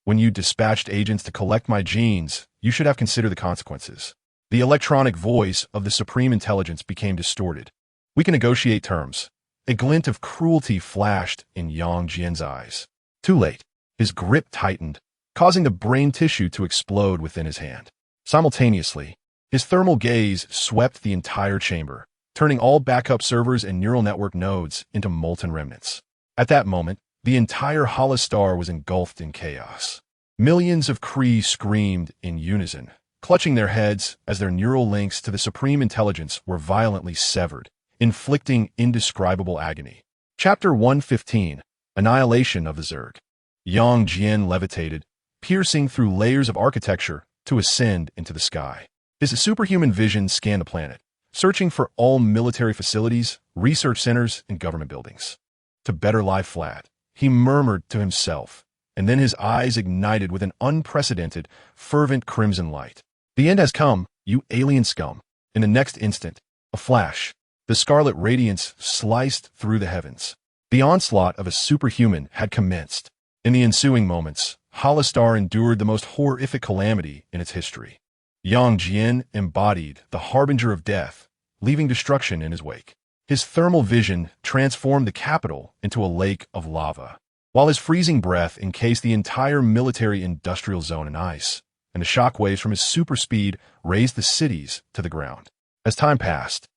When you dispatched agents to collect my genes, you should have considered the consequences. The electronic voice of the supreme intelligence became distorted. We can negotiate terms. A glint of cruelty flashed in Yang Jian's eyes. Too late. His grip tightened, causing the brain tissue to explode within his hand. Simultaneously, his thermal gaze swept the entire chamber, turning all backup servers and neural network nodes into molten remnants. At that moment, the entire Holostar was engulfed in chaos. Millions of Kree screamed in unison, clutching their heads as their neural links to the supreme intelligence were violently severed, inflicting indescribable agony. Chapter 115, Annihilation of the Zerg. Yang Jian levitated, piercing through layers of architecture to ascend into the sky. His superhuman vision scanned the planet, searching for all military facilities, research centers, and government buildings. To better lie flat, he murmured to himself, and then his eyes ignited with an unprecedented, fervent crimson light. The end has come, you alien scum. In the next instant, a flash, the scarlet radiance sliced through the heavens. The onslaught of a superhuman had commenced. In the ensuing moments, Holostar endured the most horrific calamity in its history. Yang Jian embodied the harbinger of death, leaving destruction in his wake. His thermal vision transformed the capital into a lake of lava, while his freezing breath encased the entire military-industrial zone in ice, and the shockwaves from his super speed razed the cities to the ground. As time passed,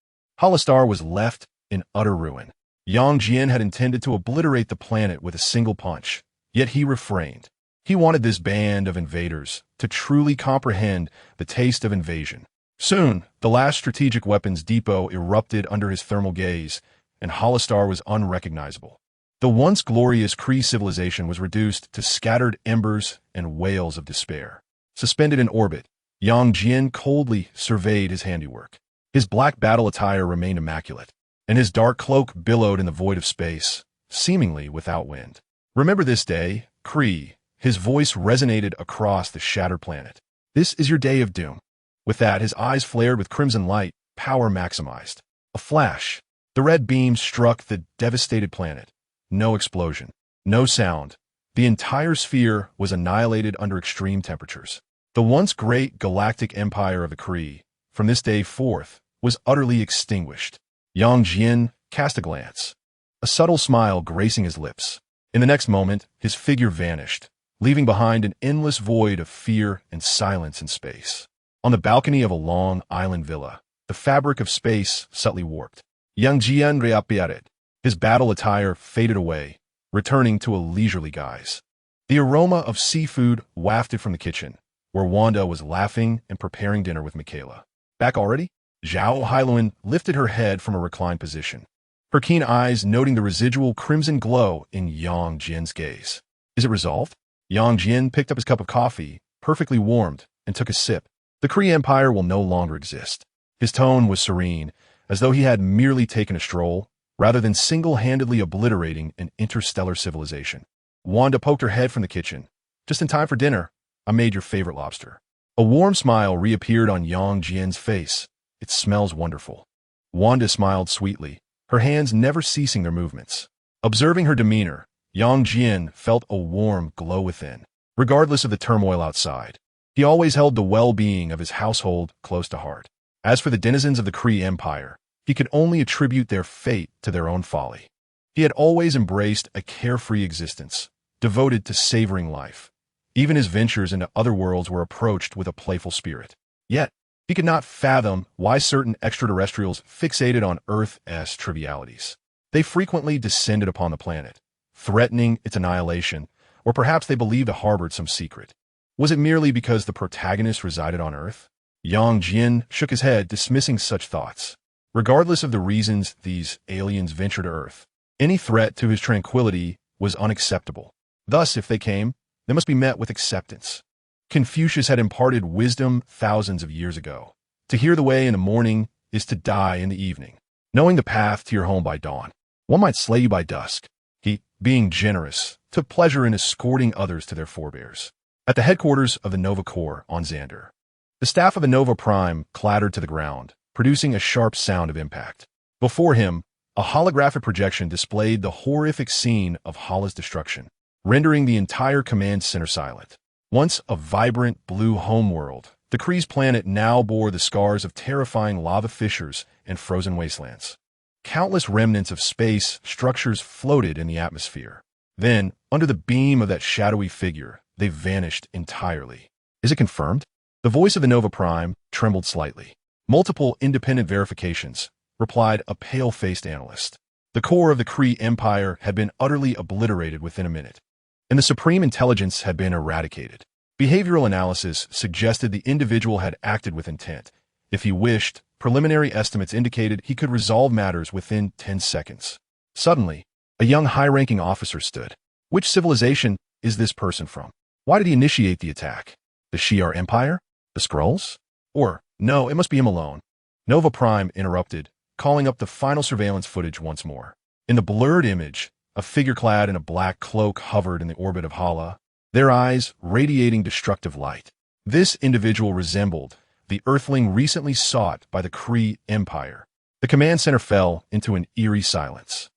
Holostar was left in utter ruin. Yang Jian had intended to obliterate the planet with a single punch, yet he refrained. He wanted this band of invaders to truly comprehend the taste of invasion. Soon, the last strategic weapons depot erupted under his thermal gaze, and Holostar was unrecognizable. The once glorious Kree civilization was reduced to scattered embers and wails of despair. Suspended in orbit, Yang Jian coldly surveyed his handiwork. His black battle attire remained immaculate, and his dark cloak billowed in the void of space, seemingly without wind. Remember this day, Kree. His voice resonated across the shattered planet. This is your day of doom. With that, his eyes flared with crimson light, power maximized. A flash. The red beam struck the devastated planet. No explosion. No sound. The entire sphere was annihilated under extreme temperatures. The once great galactic empire of the Kree, from this day forth, was utterly extinguished. Yang Jian cast a glance, a subtle smile gracing his lips. In the next moment, his figure vanished, leaving behind an endless void of fear and silence in space. On the balcony of a long island villa, the fabric of space subtly warped. Yang Jian reappeared. His battle attire faded away, returning to a leisurely guise. The aroma of seafood wafted from the kitchen, where Wanda was laughing and preparing dinner with Michaela. Back already? Zhao Hailuan lifted her head from a reclined position, her keen eyes noting the residual crimson glow in Yang Jian's gaze. Is it resolved? Yang Jian picked up his cup of coffee, perfectly warmed, and took a sip. The Kree Empire will no longer exist. His tone was serene, as though he had merely taken a stroll, rather than single-handedly obliterating an interstellar civilization. Wanda poked her head from the kitchen. Just in time for dinner. I made your favorite lobster. A warm smile reappeared on Yang Jian's face. It smells wonderful. Wanda smiled sweetly, her hands never ceasing their movements. Observing her demeanor, Yang Jian felt a warm glow within. Regardless of the turmoil outside, he always held the well-being of his household close to heart. As for the denizens of the Kree Empire, he could only attribute their fate to their own folly. He had always embraced a carefree existence, devoted to savoring life. Even his ventures into other worlds were approached with a playful spirit. Yet, he could not fathom why certain extraterrestrials fixated on Earth's trivialities. They frequently descended upon the planet, threatening its annihilation, or perhaps they believed it harbored some secret. Was it merely because the protagonist resided on Earth? Yang Jian shook his head, dismissing such thoughts. Regardless of the reasons these aliens ventured to Earth, any threat to his tranquility was unacceptable. Thus, if they came, they must be met with acceptance. Confucius had imparted wisdom thousands of years ago. To hear the way in the morning is to die in the evening. Knowing the path to your home by dawn, one might slay you by dusk. He, being generous, took pleasure in escorting others to their forebears. At the headquarters of the Nova Corps on Xander, the staff of the Nova Prime clattered to the ground, producing a sharp sound of impact. Before him, A holographic projection displayed the horrific scene of Hala's destruction, rendering the entire command center silent. Once a vibrant blue homeworld, the Kree's planet now bore the scars of terrifying lava fissures and frozen wastelands. Countless remnants of space structures floated in the atmosphere. Then, under the beam of that shadowy figure, they vanished entirely. Is it confirmed? The voice of the Nova Prime trembled slightly. Multiple independent verifications, replied a pale-faced analyst. The core of the Kree Empire had been utterly obliterated within a minute, and the supreme intelligence had been eradicated. Behavioral analysis suggested the individual had acted with intent. If he wished, preliminary estimates indicated he could resolve matters within 10 seconds. Suddenly, a young high-ranking officer stood. Which civilization is this person from? Why did he initiate the attack? The Shi'ar Empire? The Skrulls? Or, no, it must be him alone. Nova Prime interrupted, calling up the final surveillance footage once more. In the blurred image, a figure clad in a black cloak hovered in the orbit of Hala, their eyes radiating destructive light. This individual resembled the Earthling recently sought by the Kree Empire. The command center fell into an eerie silence.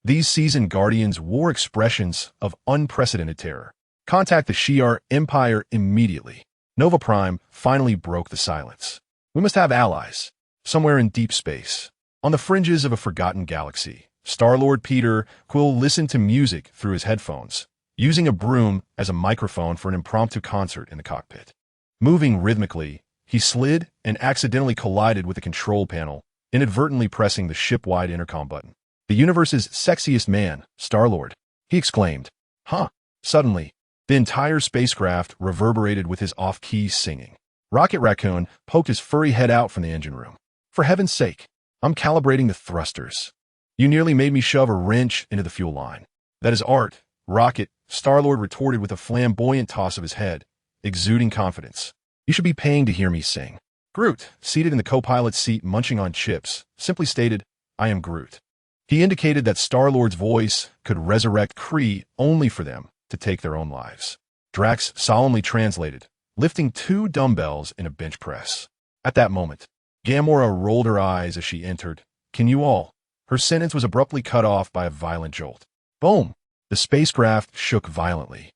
These seasoned guardians wore expressions of unprecedented terror. Contact the Shi'ar Empire immediately. Nova Prime finally broke the silence. We must have allies, somewhere in deep space. On the fringes of a forgotten galaxy, Star-Lord Peter Quill listened to music through his headphones, using a broom as a microphone for an impromptu concert in the cockpit. Moving rhythmically, he slid and accidentally collided with the control panel, inadvertently pressing the ship-wide intercom button. The universe's sexiest man, Star-Lord, he exclaimed. Huh. Suddenly, the entire spacecraft reverberated with his off-key singing. Rocket Raccoon poked his furry head out from the engine room. For heaven's sake, I'm calibrating the thrusters. You nearly made me shove a wrench into the fuel line. That is art, Rocket, Star-Lord retorted with a flamboyant toss of his head, exuding confidence. You should be paying to hear me sing. Groot, seated in the co-pilot's seat munching on chips, simply stated, I am Groot. He indicated that Star-Lord's voice could resurrect Kree only for them to take their own lives. Drax solemnly translated, lifting 2 dumbbells in a bench press. At that moment, Gamora rolled her eyes as she entered. Can you all? Her sentence was abruptly cut off by a violent jolt. Boom! The spacecraft shook violently,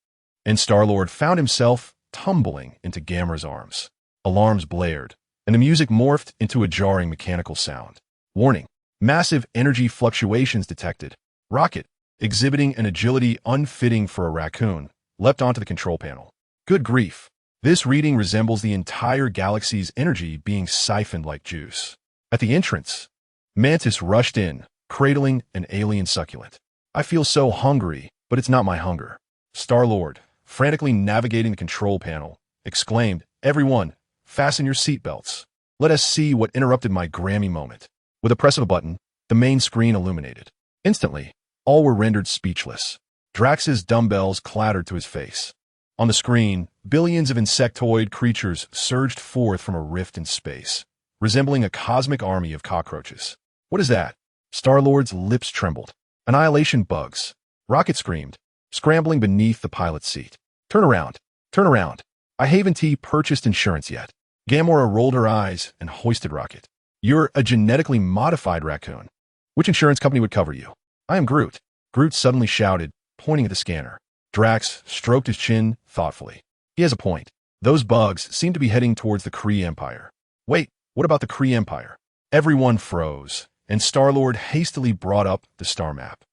and Star-Lord found himself tumbling into Gamora's arms. Alarms blared, and the music morphed into a jarring mechanical sound. Warning! Massive energy fluctuations detected. Rocket, exhibiting an agility unfitting for a raccoon, leapt onto the control panel. Good grief! This reading resembles the entire galaxy's energy being siphoned like juice. At the entrance, Mantis rushed in, cradling an alien succulent. I feel so hungry, but it's not my hunger. Star-Lord, frantically navigating the control panel, exclaimed, Everyone, fasten your seatbelts. Let us see what interrupted my Grammy moment. With a press of a button, the main screen illuminated. Instantly, all were rendered speechless. Drax's dumbbells clattered to his face. On the screen, billions of insectoid creatures surged forth from a rift in space, resembling a cosmic army of cockroaches. What is that? Star-Lord's lips trembled. Annihilation bugs. Rocket screamed, scrambling beneath the pilot's seat. Turn around. Turn around. I haven't purchased insurance yet. Gamora rolled her eyes and hoisted Rocket. You're a genetically modified raccoon. Which insurance company would cover you? I am Groot. Groot suddenly shouted, pointing at the scanner. Drax stroked his chin thoughtfully. He has a point. Those bugs seem to be heading towards the Kree Empire. Wait, what about the Kree Empire? Everyone froze, and Star-Lord hastily brought up the star map,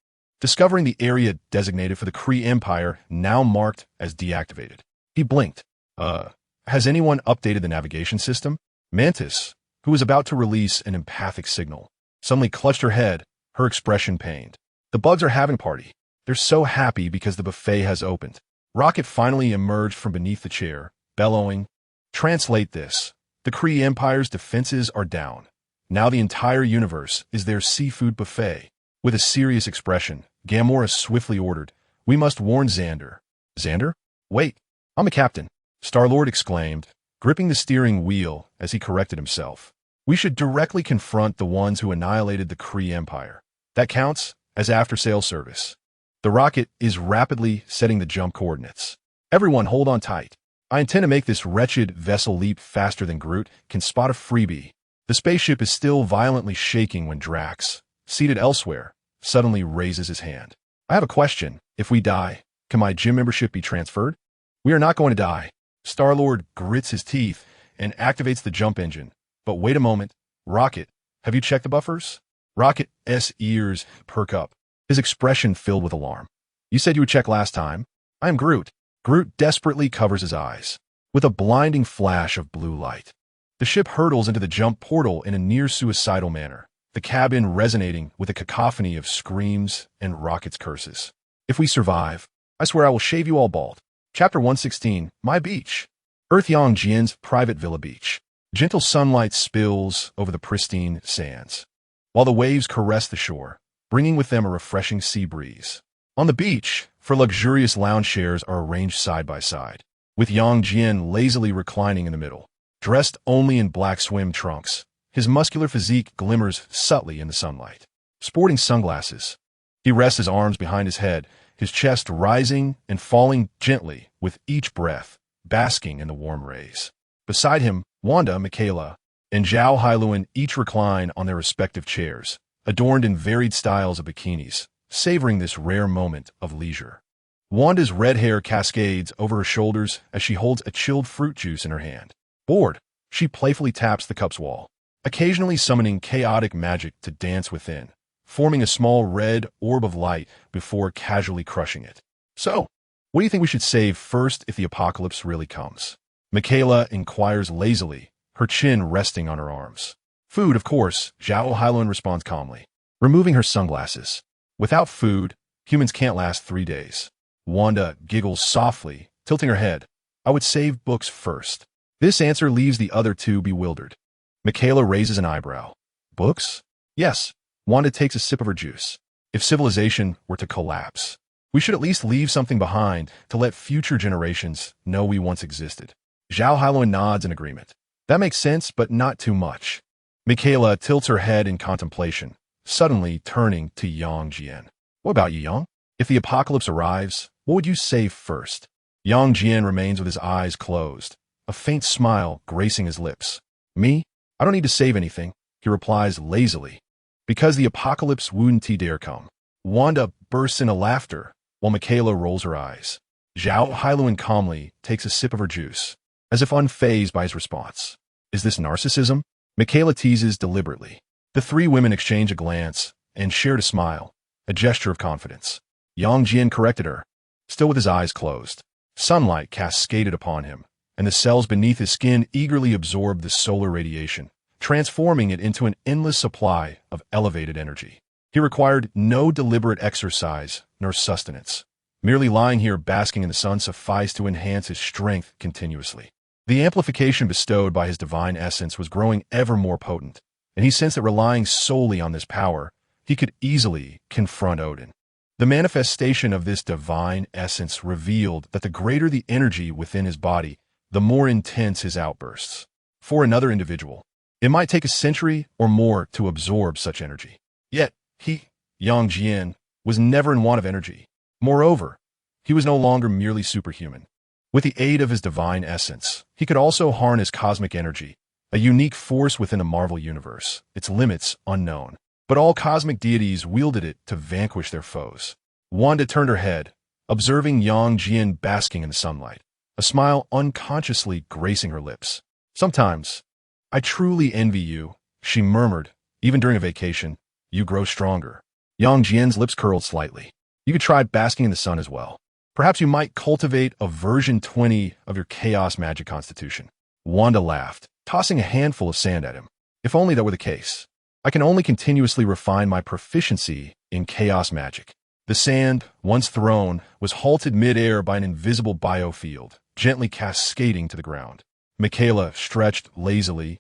discovering the area designated for the Kree Empire now marked as deactivated. He blinked. Has anyone updated the navigation system? Mantis, who was about to release an empathic signal, suddenly clutched her head, her expression pained. The bugs are having a party. They're so happy because the buffet has opened. Rocket finally emerged from beneath the chair, bellowing, Translate this. The Kree Empire's defenses are down. Now the entire universe is their seafood buffet. With a serious expression, Gamora swiftly ordered, We must warn Xander. Xander? Wait, I'm a captain, Star-Lord exclaimed, gripping the steering wheel as he corrected himself. We should directly confront the ones who annihilated the Kree Empire. That counts as after-sale service. The rocket is rapidly setting the jump coordinates. Everyone hold on tight. I intend to make this wretched vessel leap faster than Groot can spot a freebie. The spaceship is still violently shaking when Drax, seated elsewhere, suddenly raises his hand. I have a question. If we die, can my gym membership be transferred? We are not going to die. Star-Lord grits his teeth and activates the jump engine. But wait a moment. Rocket, have you checked the buffers? Rocket's ears perk up, his expression filled with alarm. You said you would check last time. I am Groot. Groot desperately covers his eyes. With a blinding flash of blue light, the ship hurtles into the jump portal in a near-suicidal manner, the cabin resonating with a cacophony of screams and Rocket's curses. If we survive, I swear I will shave you all bald. Chapter 116, My Beach. Earth Yang Jian's private villa beach. Gentle sunlight spills over the pristine sands, while the waves caress the shore, bringing with them a refreshing sea breeze. On the beach, four luxurious lounge chairs are arranged side by side, with Yang Jian lazily reclining in the middle. Dressed only in black swim trunks, his muscular physique glimmers subtly in the sunlight. Sporting sunglasses, he rests his arms behind his head, his chest rising and falling gently with each breath, basking in the warm rays. Beside him, Wanda, Michaela, and S.H.I.E.L.D each recline on their respective chairs, adorned in varied styles of bikinis, savoring this rare moment of leisure. Wanda's red hair cascades over her shoulders as she holds a chilled fruit juice in her hand. Bored, she playfully taps the cup's wall, occasionally summoning chaotic magic to dance within, forming a small red orb of light before casually crushing it. So, what do you think we should save first if the apocalypse really comes? Michaela inquires lazily, her chin resting on her arms. Food, of course, S.H.I.E.L.D responds calmly, removing her sunglasses. Without food, humans can't last 3 days. Wanda giggles softly, tilting her head. I would save books first. This answer leaves the other two bewildered. Michaela raises an eyebrow. Books? Yes. Wanda takes a sip of her juice. If civilization were to collapse, we should at least leave something behind to let future generations know we once existed. S.H.I.E.L.D nods in agreement. That makes sense, but not too much. Michaela tilts her head in contemplation, suddenly turning to Yang Jian. What about you, Yang? If the apocalypse arrives, what would you save first? Yang Jian remains with his eyes closed, a faint smile gracing his lips. Me? I don't need to save anything, he replies lazily. Because the apocalypse wouldn't dare come. Wanda bursts into laughter, while Michaela rolls her eyes. S.H.I.E.L.D calmly takes a sip of her juice, as if unfazed by his response. Is this narcissism? Michaela teases deliberately. The three women exchange a glance and shared a smile, a gesture of confidence. Yang Jian corrected her, still with his eyes closed. Sunlight cascaded upon him, and the cells beneath his skin eagerly absorbed the solar radiation, transforming it into an endless supply of elevated energy. He required no deliberate exercise nor sustenance. Merely lying here basking in the sun sufficed to enhance his strength continuously. The amplification bestowed by his divine essence was growing ever more potent, and he sensed that relying solely on this power, he could easily confront Odin. The manifestation of this divine essence revealed that the greater the energy within his body, the more intense his outbursts. For another individual, it might take a century or more to absorb such energy. Yet, he, Yang Jian, was never in want of energy. Moreover, he was no longer merely superhuman. With the aid of his divine essence, he could also harness cosmic energy, a unique force within the Marvel universe, its limits unknown. But all cosmic deities wielded it to vanquish their foes. Wanda turned her head, observing Yang Jian basking in the sunlight, a smile unconsciously gracing her lips. Sometimes, I truly envy you, she murmured, even during a vacation. You grow stronger. Yang Jian's lips curled slightly. You could try basking in the sun as well. Perhaps you might cultivate a version 20 of your chaos magic constitution. Wanda laughed, tossing a handful of sand at him. If only that were the case. I can only continuously refine my proficiency in chaos magic. The sand, once thrown, was halted mid-air by an invisible biofield, gently cascading to the ground. Michaela stretched lazily,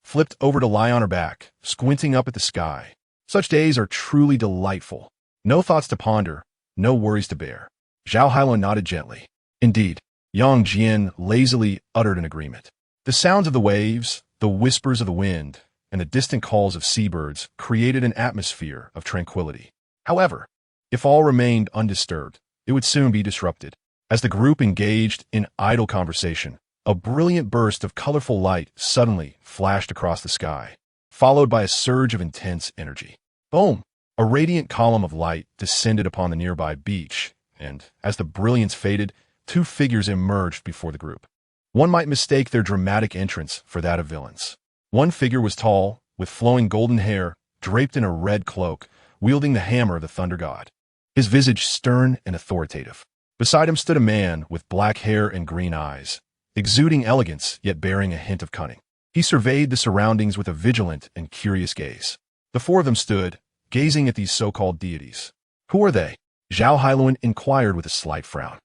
flipped over to lie on her back, squinting up at the sky. Such days are truly delightful. No thoughts to ponder, no worries to bear. S.H.I.E.L.D nodded gently. Indeed, Yang Jian lazily uttered an agreement. The sounds of the waves, the whispers of the wind, and the distant calls of seabirds created an atmosphere of tranquility. However, if all remained undisturbed, it would soon be disrupted. As the group engaged in idle conversation, a brilliant burst of colorful light suddenly flashed across the sky, followed by a surge of intense energy. Boom! A radiant column of light descended upon the nearby beach, and, as the brilliance faded, two figures emerged before the group. One might mistake their dramatic entrance for that of villains. One figure was tall, with flowing golden hair, draped in a red cloak, wielding the hammer of the thunder god. His visage stern and authoritative. Beside him stood a man with black hair and green eyes, exuding elegance yet bearing a hint of cunning. He surveyed the surroundings with a vigilant and curious gaze. The four of them stood, gazing at these so-called deities. Who are they? Zhao Hailuan inquired with a slight frown.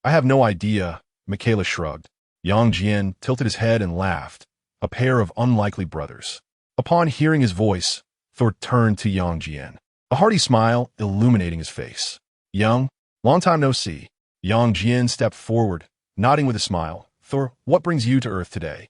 I have no idea, Michaela shrugged. Yang Jian tilted his head and laughed, a pair of unlikely brothers. Upon hearing his voice, Thor turned to Yang Jian, a hearty smile illuminating his face. Young, long time no see. Yang Jian stepped forward, nodding with a smile. Thor, what brings you to Earth today?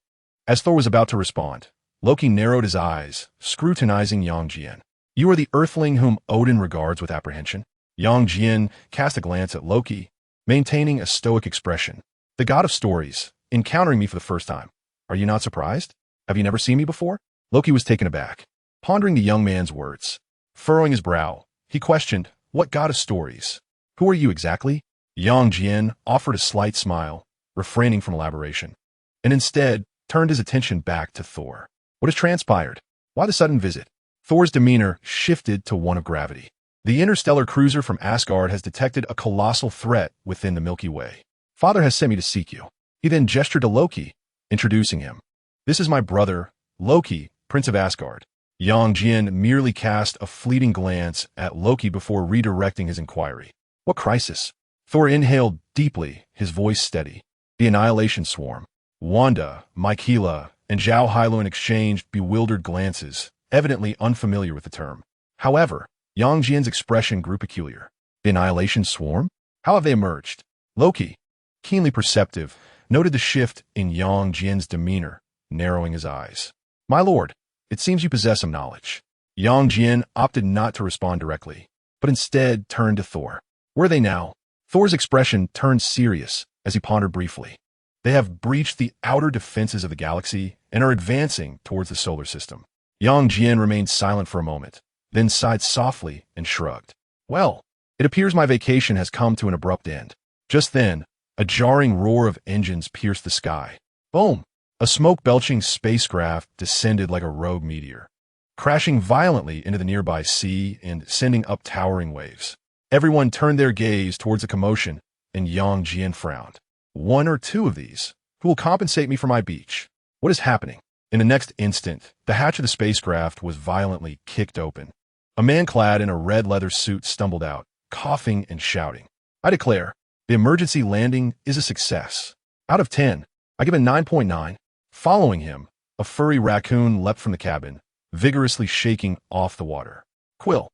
As Thor was about to respond, Loki narrowed his eyes, scrutinizing Yang Jian. You are the Earthling whom Odin regards with apprehension. Yang Jian cast a glance at Loki, maintaining a stoic expression. The god of stories, encountering me for the first time. Are you not surprised? Have you never seen me before? Loki was taken aback, pondering the young man's words. Furrowing his brow, he questioned, what god of stories? Who are you exactly? Yang Jian offered a slight smile, refraining from elaboration, and instead turned his attention back to Thor. What has transpired? Why the sudden visit? Thor's demeanor shifted to one of gravity. The interstellar cruiser from Asgard has detected a colossal threat within the Milky Way. Father has sent me to seek you. He then gestured to Loki, introducing him. This is my brother, Loki, Prince of Asgard. Yang Jian merely cast a fleeting glance at Loki before redirecting his inquiry. What crisis? Thor inhaled deeply, his voice steady. The Annihilation Swarm. Wanda, Michaela, and Zhao Hailuan exchanged bewildered glances, evidently unfamiliar with the term. However, Yang Jian's expression grew peculiar. The Annihilation Swarm? How have they emerged? Loki, keenly perceptive, noted the shift in Yang Jian's demeanor, narrowing his eyes. My lord, it seems you possess some knowledge. Yang Jian opted not to respond directly, but instead turned to Thor. Where are they now? Thor's expression turned serious as he pondered briefly. They have breached the outer defenses of the galaxy and are advancing towards the solar system. Yang Jian remained silent for a moment, then sighed softly and shrugged. Well, it appears my vacation has come to an abrupt end. Just then, a jarring roar of engines pierced the sky. Boom! A smoke-belching spacecraft descended like a rogue meteor, crashing violently into the nearby sea and sending up towering waves. Everyone turned their gaze towards the commotion, and Yang Jian frowned. One or two of these, who will compensate me for my beach? What is happening? In the next instant, the hatch of the spacecraft was violently kicked open. A man clad in a red leather suit stumbled out, coughing and shouting. I declare, the emergency landing is a success. Out of 10, I give it 9.9. Following him, a furry raccoon leapt from the cabin, vigorously shaking off the water. Quill,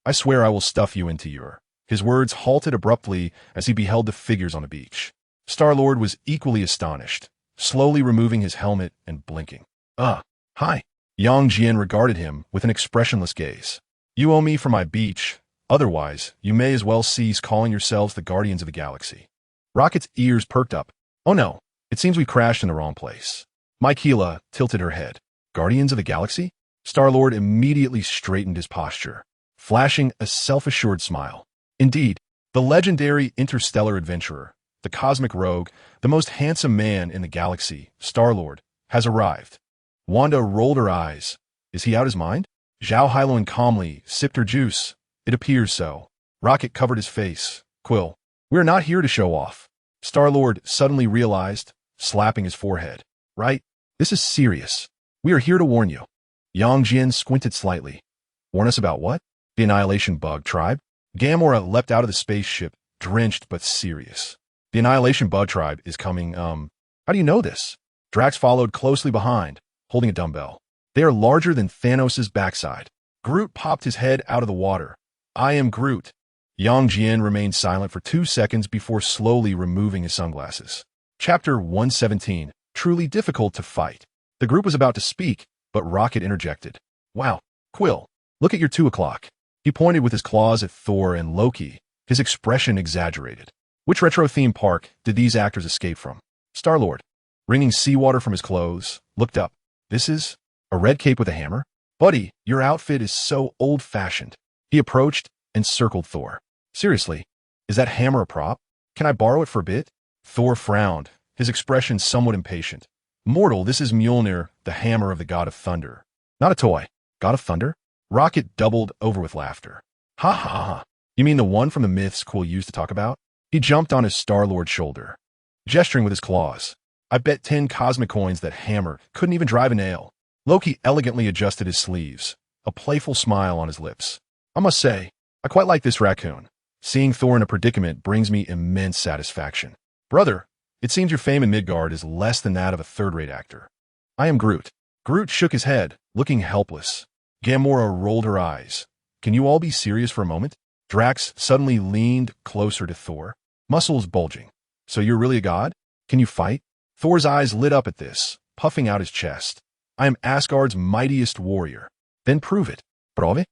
I swear I will stuff you into your... His words halted abruptly as he beheld the figures on the beach. Star-Lord was equally astonished, slowly removing his helmet and blinking. Hi. Yang Jian regarded him with an expressionless gaze. You owe me for my beach. Otherwise, you may as well cease calling yourselves the Guardians of the Galaxy. Rocket's ears perked up. Oh no, it seems we crashed in the wrong place. Michaela tilted her head. Guardians of the Galaxy? Star-Lord immediately straightened his posture, flashing a self-assured smile. Indeed, the legendary interstellar adventurer, the cosmic rogue, the most handsome man in the galaxy, Star-Lord, has arrived. Wanda rolled her eyes. Is he out his mind? Zhao Hailuan calmly sipped her juice. It appears so. Rocket covered his face. Quill, we are not here to show off. Star-Lord suddenly realized, slapping his forehead. Right? This is serious. We are here to warn you. Yang Jian squinted slightly. Warn us about what? The Annihilation Bug Tribe? Gamora leapt out of the spaceship, drenched but serious. The Annihilation Bug Tribe is coming, How do you know this? Drax followed closely behind, holding a dumbbell. They are larger than Thanos' backside. Groot popped his head out of the water. I am Groot. Yang Jian remained silent for 2 seconds before slowly removing his sunglasses. Chapter 117. Truly difficult to fight. The group was about to speak, but Rocket interjected. Wow, Quill, look at your 2 o'clock. He pointed with his claws at Thor and Loki, his expression exaggerated. Which retro theme park did these actors escape from? Star-Lord, wringing seawater from his clothes, looked up. This is a red cape with a hammer? Buddy, your outfit is so old-fashioned. He approached and circled Thor. Seriously, is that hammer a prop? Can I borrow it for a bit? Thor frowned, his expression somewhat impatient. Mortal, this is Mjolnir, the hammer of the god of thunder. Not a toy. God of thunder? Rocket doubled over with laughter. Ha ha ha. You mean the one from the myths Quill used to talk about? He jumped on his Star-Lord's shoulder, gesturing with his claws. I bet 10 cosmic coins that hammer couldn't even drive a nail. Loki elegantly adjusted his sleeves, a playful smile on his lips. I must say, I quite like this raccoon. Seeing Thor in a predicament brings me immense satisfaction. Brother, it seems your fame in Midgard is less than that of a third-rate actor. I am Groot. Groot shook his head, looking helpless. Gamora rolled her eyes. Can you all be serious for a moment? Drax suddenly leaned closer to Thor, muscles bulging. So you're really a god? Can you fight? Thor's eyes lit up at this, puffing out his chest. I am Asgard's mightiest warrior. Then prove it. Prove?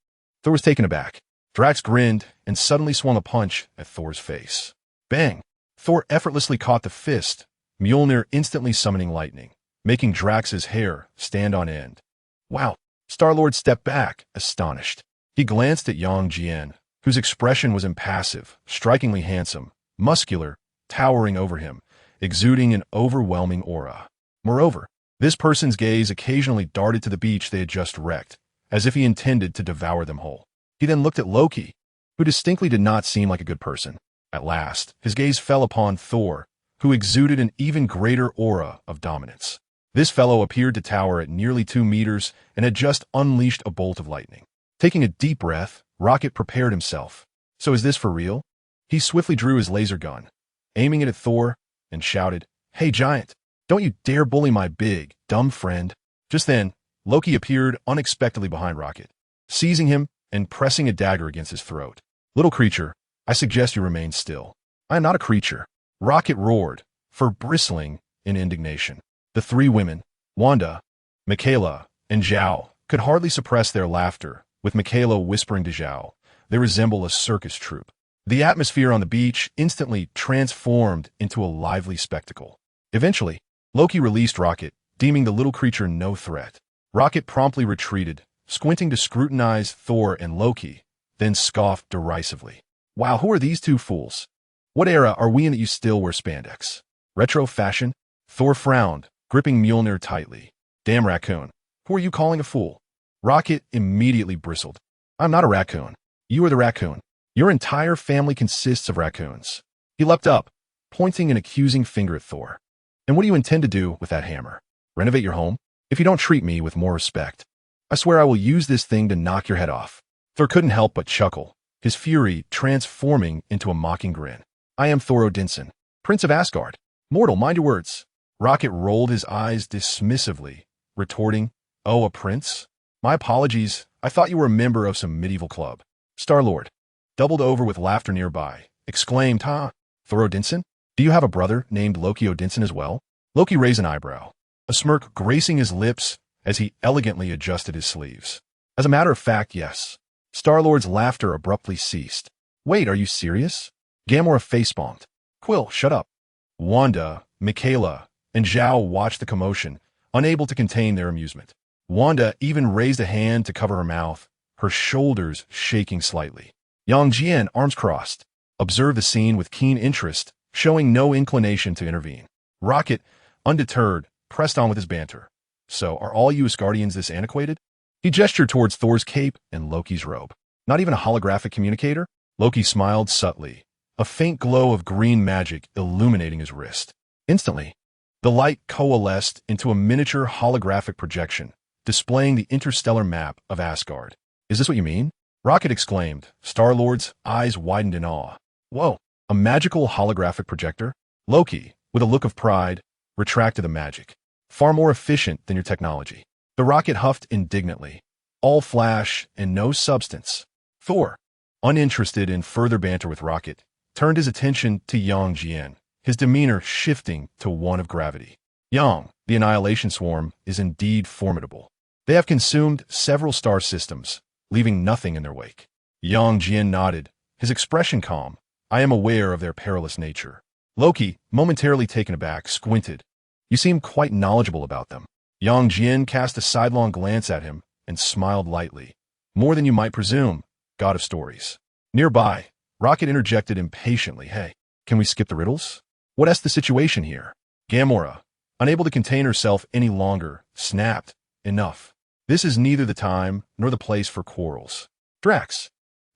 Thor was taken aback. Drax grinned and suddenly swung a punch at Thor's face. Bang! Thor effortlessly caught the fist, Mjolnir instantly summoning lightning, making Drax's hair stand on end. Wow! Star-Lord stepped back, astonished. He glanced at young Jian, whose expression was impassive, strikingly handsome, muscular, towering over him, exuding an overwhelming aura. Moreover, this person's gaze occasionally darted to the beach they had just wrecked, as if he intended to devour them whole. He then looked at Loki, who distinctly did not seem like a good person. At last, his gaze fell upon Thor, who exuded an even greater aura of dominance. This fellow appeared to tower at nearly 2 meters and had just unleashed a bolt of lightning. Taking a deep breath, Rocket prepared himself. So is this for real? He swiftly drew his laser gun, aiming it at Thor, and shouted, Hey, Giant, don't you dare bully my big, dumb friend. Just then, Loki appeared unexpectedly behind Rocket, seizing him and pressing a dagger against his throat. Little creature, I suggest you remain still. I am not a creature. Rocket roared, fur bristling in indignation. The 3 women, Wanda, Michaela, and Zhao, could hardly suppress their laughter, with Michaela whispering to Zhao, they resemble a circus troupe. The atmosphere on the beach instantly transformed into a lively spectacle. Eventually, Loki released Rocket, deeming the little creature no threat. Rocket promptly retreated, squinting to scrutinize Thor and Loki, then scoffed derisively. Wow, who are these 2 fools? What era are we in that you still wear spandex? Retro fashion? Thor frowned, gripping Mjolnir tightly. Damn raccoon. Who are you calling a fool? Rocket immediately bristled. I'm not a raccoon. You are the raccoon. Your entire family consists of raccoons. He leapt up, pointing an accusing finger at Thor. And what do you intend to do with that hammer? Renovate your home? If you don't treat me with more respect, I swear I will use this thing to knock your head off. Thor couldn't help but chuckle, his fury transforming into a mocking grin. I am Thor Odinson, Prince of Asgard. Mortal, mind your words. Rocket rolled his eyes dismissively, retorting, Oh, a prince? My apologies, I thought you were a member of some medieval club. Star-Lord, doubled over with laughter nearby, exclaimed, Thor Odinson? Do you have a brother named Loki Odinson as well? Loki raised an eyebrow, a smirk gracing his lips as he elegantly adjusted his sleeves. As a matter of fact, yes. Star-Lord's laughter abruptly ceased. Wait, are you serious? Gamora facepalmed. Quill, shut up. Wanda, Michaela, and Zhao watched the commotion, unable to contain their amusement. Wanda even raised a hand to cover her mouth, her shoulders shaking slightly. Yang Jian, arms crossed, observed the scene with keen interest, showing no inclination to intervene. Rocket, undeterred, pressed on with his banter. So, are all you Asgardians this antiquated? He gestured towards Thor's cape and Loki's robe. Not even a holographic communicator? Loki smiled subtly, a faint glow of green magic illuminating his wrist. Instantly, the light coalesced into a miniature holographic projection, displaying the interstellar map of Asgard. Is this what you mean? Rocket exclaimed, Star-Lord's eyes widened in awe. Whoa, a magical holographic projector? Loki, with a look of pride, retracted the magic. Far more efficient than your technology. The rocket huffed indignantly. All flash and no substance. Thor, uninterested in further banter with Rocket, turned his attention to Yang Jian, his demeanor shifting to one of gravity. Yang, the Annihilation Swarm, is indeed formidable. They have consumed several star systems, leaving nothing in their wake. Yang Jian nodded, his expression calm. I am aware of their perilous nature. Loki, momentarily taken aback, squinted. You seem quite knowledgeable about them. Yang Jian cast a sidelong glance at him and smiled lightly. More than you might presume. god of stories. Nearby, Rocket interjected impatiently, hey, can we skip the riddles? What's the situation here? Gamora, unable to contain herself any longer, snapped, enough. This is neither the time nor the place for quarrels. Drax,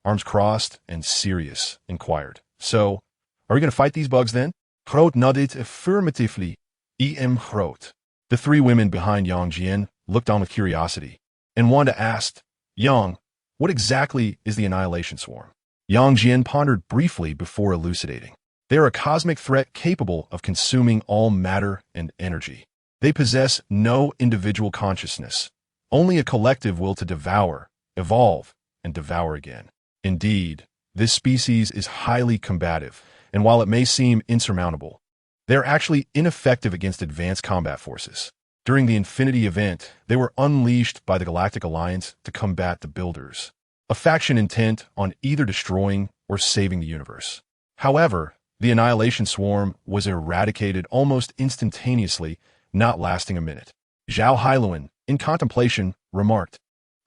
arms crossed and serious, inquired. So, are we going to fight these bugs then? Groot nodded affirmatively. Groot. The three women behind Jian looked on with curiosity, and Wanda asked, Yang, what exactly is the Annihilation Swarm? Jian pondered briefly before elucidating. They are a cosmic threat capable of consuming all matter and energy. They possess no individual consciousness, only a collective will to devour, evolve, and devour again. Indeed, this species is highly combative, and while it may seem insurmountable, they are actually ineffective against advanced combat forces. During the Infinity event, they were unleashed by the Galactic Alliance to combat the Builders, a faction intent on either destroying or saving the universe. However, the Annihilation Swarm was eradicated almost instantaneously, not lasting a minute. Zhao Hailuan, in contemplation, remarked,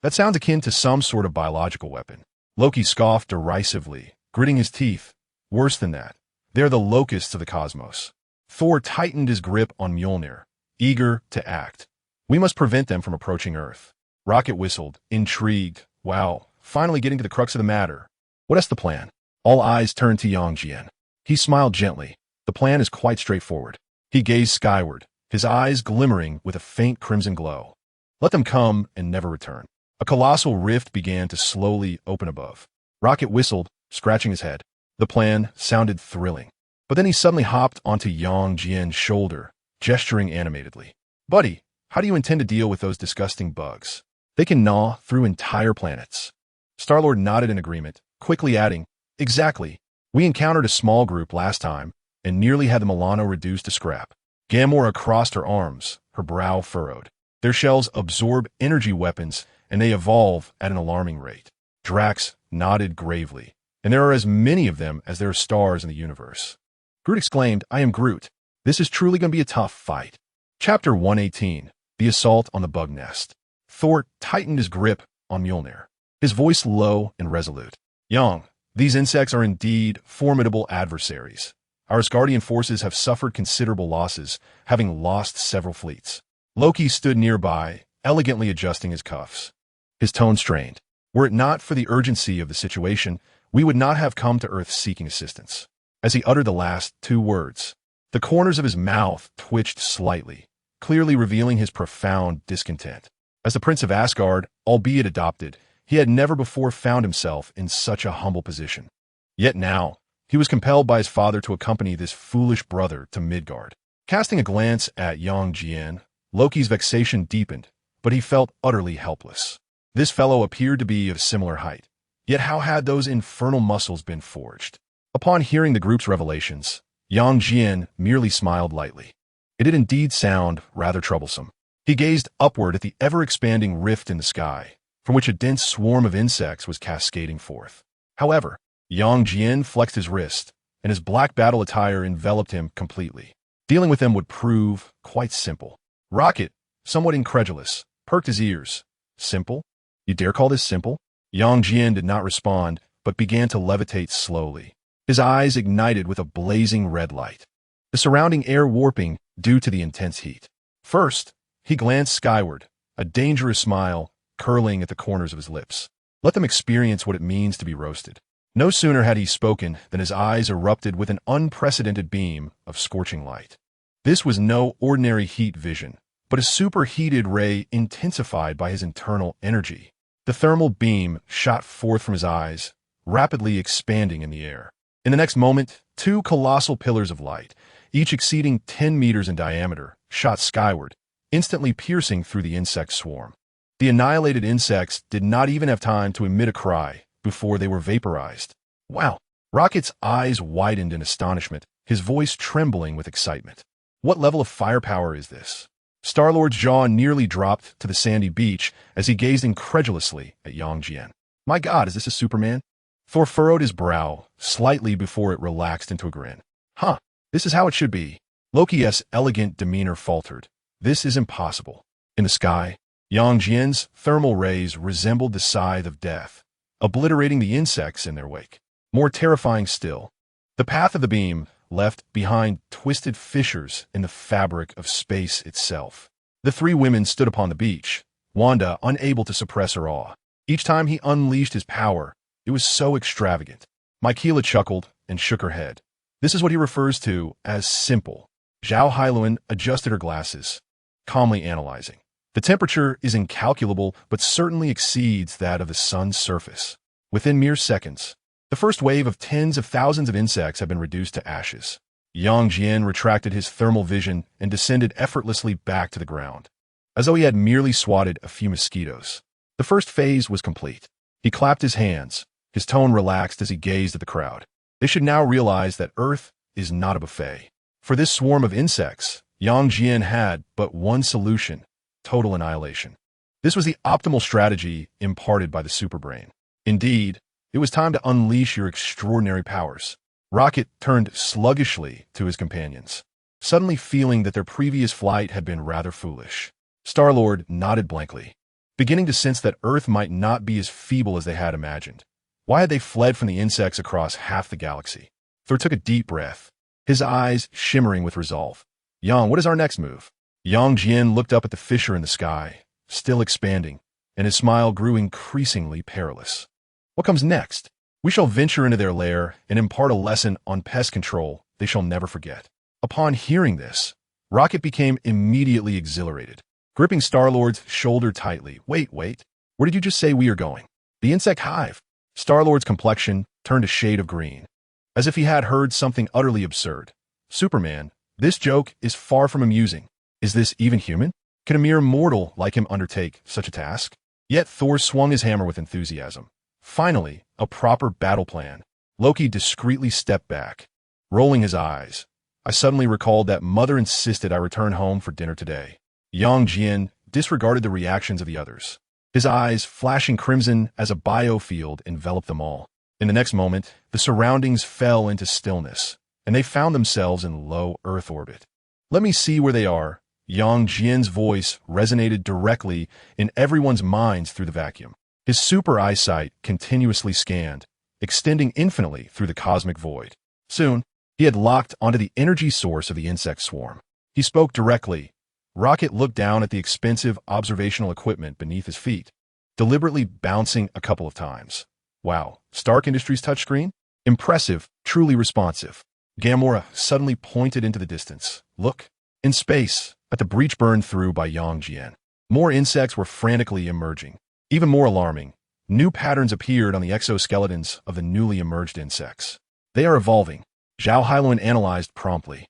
that sounds akin to some sort of biological weapon. Loki scoffed derisively, gritting his teeth. Worse than that, they are the locusts of the cosmos. Thor tightened his grip on Mjolnir, eager to act. We must prevent them from approaching Earth. Rocket whistled, intrigued. Wow, finally getting to the crux of the matter. What's the plan? All eyes turned to Jian. He smiled gently. The plan is quite straightforward. He gazed skyward, his eyes glimmering with a faint crimson glow. Let them come and never return. A colossal rift began to slowly open above. Rocket whistled, scratching his head. The plan sounded thrilling. But then he suddenly hopped onto Jian's shoulder, gesturing animatedly. Buddy, how do you intend to deal with those disgusting bugs? They can gnaw through entire planets. Star-Lord nodded in agreement, quickly adding, exactly. We encountered a small group last time and nearly had the Milano reduced to scrap. Gamora crossed her arms, her brow furrowed. Their shells absorb energy weapons and they evolve at an alarming rate. Drax nodded gravely. And there are as many of them as there are stars in the universe. Groot exclaimed, I am Groot. This is truly going to be a tough fight. Chapter 118, The Assault on the Bug Nest. Thor tightened his grip on Mjolnir, his voice low and resolute. Yang, these insects are indeed formidable adversaries. Our Asgardian forces have suffered considerable losses, having lost several fleets. Loki stood nearby, elegantly adjusting his cuffs. His tone strained. Were it not for the urgency of the situation, we would not have come to Earth seeking assistance. As he uttered the last two words, the corners of his mouth twitched slightly, clearly revealing his profound discontent. As the Prince of Asgard, albeit adopted, he had never before found himself in such a humble position. Yet now, he was compelled by his father to accompany this foolish brother to Midgard. Casting a glance at Jian, Loki's vexation deepened, but he felt utterly helpless. This fellow appeared to be of similar height. Yet how had those infernal muscles been forged? Upon hearing the group's revelations, Jian merely smiled lightly. It did indeed sound rather troublesome. He gazed upward at the ever-expanding rift in the sky, from which a dense swarm of insects was cascading forth. However, Jian flexed his wrist, and his black battle attire enveloped him completely. Dealing with them would prove quite simple. Rocket, somewhat incredulous, perked his ears. Simple? You dare call this simple? Jian did not respond, but began to levitate slowly. His eyes ignited with a blazing red light, the surrounding air warping due to the intense heat. First, he glanced skyward, a dangerous smile curling at the corners of his lips. Let them experience what it means to be roasted. No sooner had he spoken than his eyes erupted with an unprecedented beam of scorching light. This was no ordinary heat vision, but a superheated ray intensified by his internal energy. The thermal beam shot forth from his eyes, rapidly expanding in the air. In the next moment, two colossal pillars of light, each exceeding 10 meters in diameter, shot skyward, instantly piercing through the insect swarm. The annihilated insects did not even have time to emit a cry before they were vaporized. Wow! Rocket's eyes widened in astonishment, his voice trembling with excitement. What level of firepower is this? Star-Lord's jaw nearly dropped to the sandy beach as he gazed incredulously at Jian. My God, is this a Superman? Thor furrowed his brow slightly before it relaxed into a grin. Huh, this is how it should be. Loki's elegant demeanor faltered. This is impossible. In the sky, Jian's thermal rays resembled the scythe of death, obliterating the insects in their wake. More terrifying still, the path of the beam left behind twisted fissures in the fabric of space itself. The three women stood upon the beach, Wanda unable to suppress her awe. Each time he unleashed his power, it was so extravagant. Michaela chuckled and shook her head. This is what he refers to as simple. Zhao Hailuan adjusted her glasses, calmly analyzing. The temperature is incalculable, but certainly exceeds that of the sun's surface. Within mere seconds, the first wave of tens of thousands of insects had been reduced to ashes. Yang Jian retracted his thermal vision and descended effortlessly back to the ground, as though he had merely swatted a few mosquitoes. The first phase was complete. He clapped his hands, his tone relaxed as he gazed at the crowd. They should now realize that Earth is not a buffet. For this swarm of insects, Yang Jian had but one solution: total annihilation. This was the optimal strategy imparted by the superbrain. Indeed, it was time to unleash your extraordinary powers. Rocket turned sluggishly to his companions, suddenly feeling that their previous flight had been rather foolish. Star-Lord nodded blankly, beginning to sense that Earth might not be as feeble as they had imagined. Why had they fled from the insects across half the galaxy? Thor took a deep breath, his eyes shimmering with resolve. Yang, what is our next move? Yang Jian looked up at the fissure in the sky, still expanding, and his smile grew increasingly perilous. What comes next? We shall venture into their lair and impart a lesson on pest control they shall never forget. Upon hearing this, Rocket became immediately exhilarated, gripping Star-Lord's shoulder tightly. Wait, where did you just say we are going? The insect hive. Star-Lord's complexion turned a shade of green, as if he had heard something utterly absurd. Superman, this joke is far from amusing. Is this even human? Can a mere mortal like him undertake such a task? Yet Thor swung his hammer with enthusiasm. Finally, a proper battle plan. Loki discreetly stepped back, rolling his eyes. I suddenly recalled that Mother insisted I return home for dinner today. Yang Jian disregarded the reactions of the others, his eyes flashing crimson as a biofield enveloped them all. In the next moment, the surroundings fell into stillness, and they found themselves in low Earth orbit. Let me see where they are. Yang Jian's voice resonated directly in everyone's minds through the vacuum. His super eyesight continuously scanned, extending infinitely through the cosmic void. Soon, he had locked onto the energy source of the insect swarm. He spoke directly. Rocket looked down at the expensive observational equipment beneath his feet, deliberately bouncing a couple of times. Wow, Stark Industries touchscreen? Impressive, truly responsive. Gamora suddenly pointed into the distance. Look, in space, at the breach burned through by Yang Jian. More insects were frantically emerging. Even more alarming, new patterns appeared on the exoskeletons of the newly emerged insects. They are evolving, Zhao Hailuan analyzed promptly.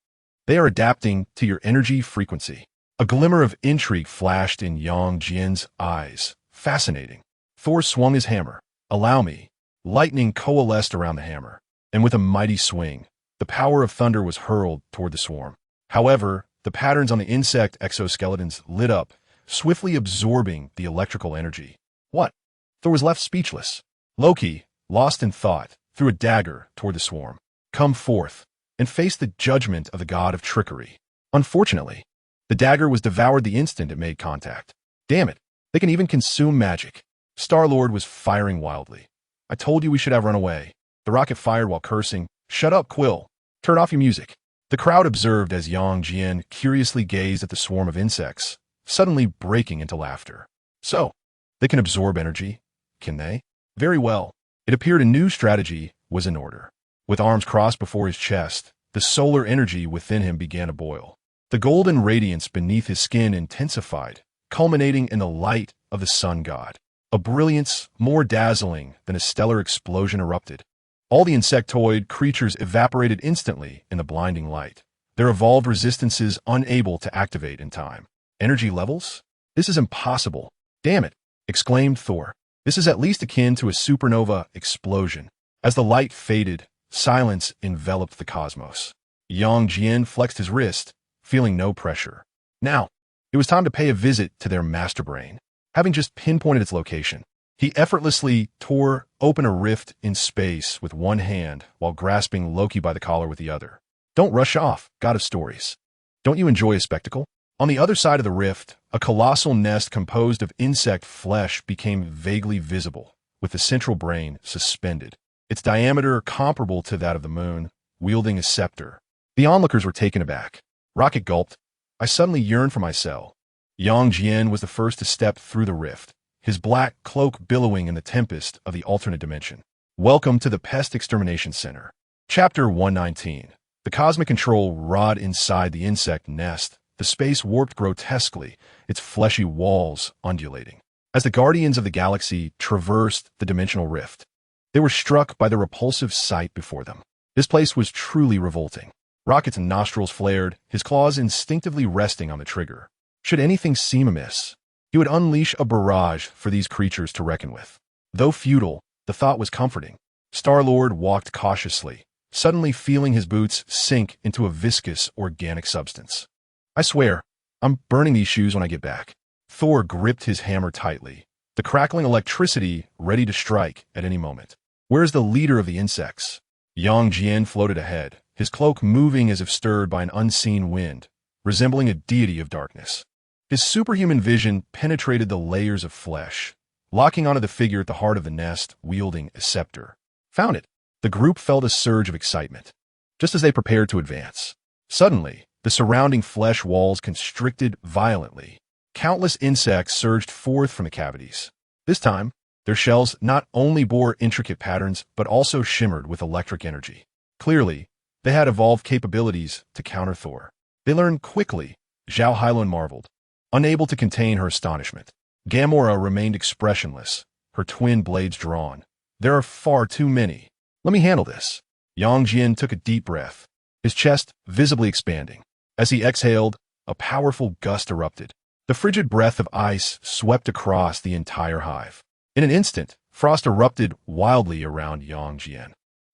They are adapting to your energy frequency. A glimmer of intrigue flashed in Yang Jian's eyes. Fascinating. Thor swung his hammer. Allow me. Lightning coalesced around the hammer, and with a mighty swing, the power of thunder was hurled toward the swarm. However, the patterns on the insect exoskeletons lit up, swiftly absorbing the electrical energy. What? Thor was left speechless. Loki, lost in thought, threw a dagger toward the swarm. Come forth, and face the judgment of the god of trickery. Unfortunately, the dagger was devoured the instant it made contact. Damn it, they can even consume magic. Star-Lord was firing wildly. I told you we should have run away. The rocket fired while cursing. Shut up, Quill. Turn off your music. The crowd observed as Yang Jian curiously gazed at the swarm of insects, suddenly breaking into laughter. So, they can absorb energy, can they? Very well. It appeared a new strategy was in order. With arms crossed before his chest, the solar energy within him began to boil. The golden radiance beneath his skin intensified, culminating in the light of the sun god. A brilliance more dazzling than a stellar explosion erupted. All the insectoid creatures evaporated instantly in the blinding light, their evolved resistances unable to activate in time. Energy levels? This is impossible. Damn it, exclaimed Thor. This is at least akin to a supernova explosion. As the light faded, silence enveloped the cosmos. Yang Jian flexed his wrist, feeling no pressure. Now, it was time to pay a visit to their master brain. Having just pinpointed its location, he effortlessly tore open a rift in space with one hand while grasping Loki by the collar with the other. Don't rush off, god of stories. Don't you enjoy a spectacle? On the other side of the rift, a colossal nest composed of insect flesh became vaguely visible, with the central brain suspended, its diameter comparable to that of the moon, wielding a scepter. The onlookers were taken aback. Rocket gulped. I suddenly yearned for my cell. Jian was the first to step through the rift, his black cloak billowing in the tempest of the alternate dimension. Welcome to the Pest Extermination Center. Chapter 119. The cosmic control rod inside the insect nest, the space warped grotesquely, its fleshy walls undulating. As the guardians of the galaxy traversed the dimensional rift, they were struck by the repulsive sight before them. This place was truly revolting. Rocket's nostrils flared, his claws instinctively resting on the trigger. Should anything seem amiss, he would unleash a barrage for these creatures to reckon with. Though futile, the thought was comforting. Star-Lord walked cautiously, suddenly feeling his boots sink into a viscous, organic substance. I swear, I'm burning these shoes when I get back. Thor gripped his hammer tightly, the crackling electricity ready to strike at any moment. Where's the leader of the insects? Jian floated ahead, his cloak moving as if stirred by an unseen wind, resembling a deity of darkness. His superhuman vision penetrated the layers of flesh, locking onto the figure at the heart of the nest, wielding a scepter. Found it. The group felt a surge of excitement, just as they prepared to advance. Suddenly, the surrounding flesh walls constricted violently. Countless insects surged forth from the cavities. This time, their shells not only bore intricate patterns, but also shimmered with electric energy. Clearly, they had evolved capabilities to counter Thor. They learned quickly, S.H.I.E.L.D marveled, unable to contain her astonishment. Gamora remained expressionless, her twin blades drawn. There are far too many. Let me handle this. Jian took a deep breath, his chest visibly expanding. As he exhaled, a powerful gust erupted. The frigid breath of ice swept across the entire hive. In an instant, frost erupted wildly around Jian.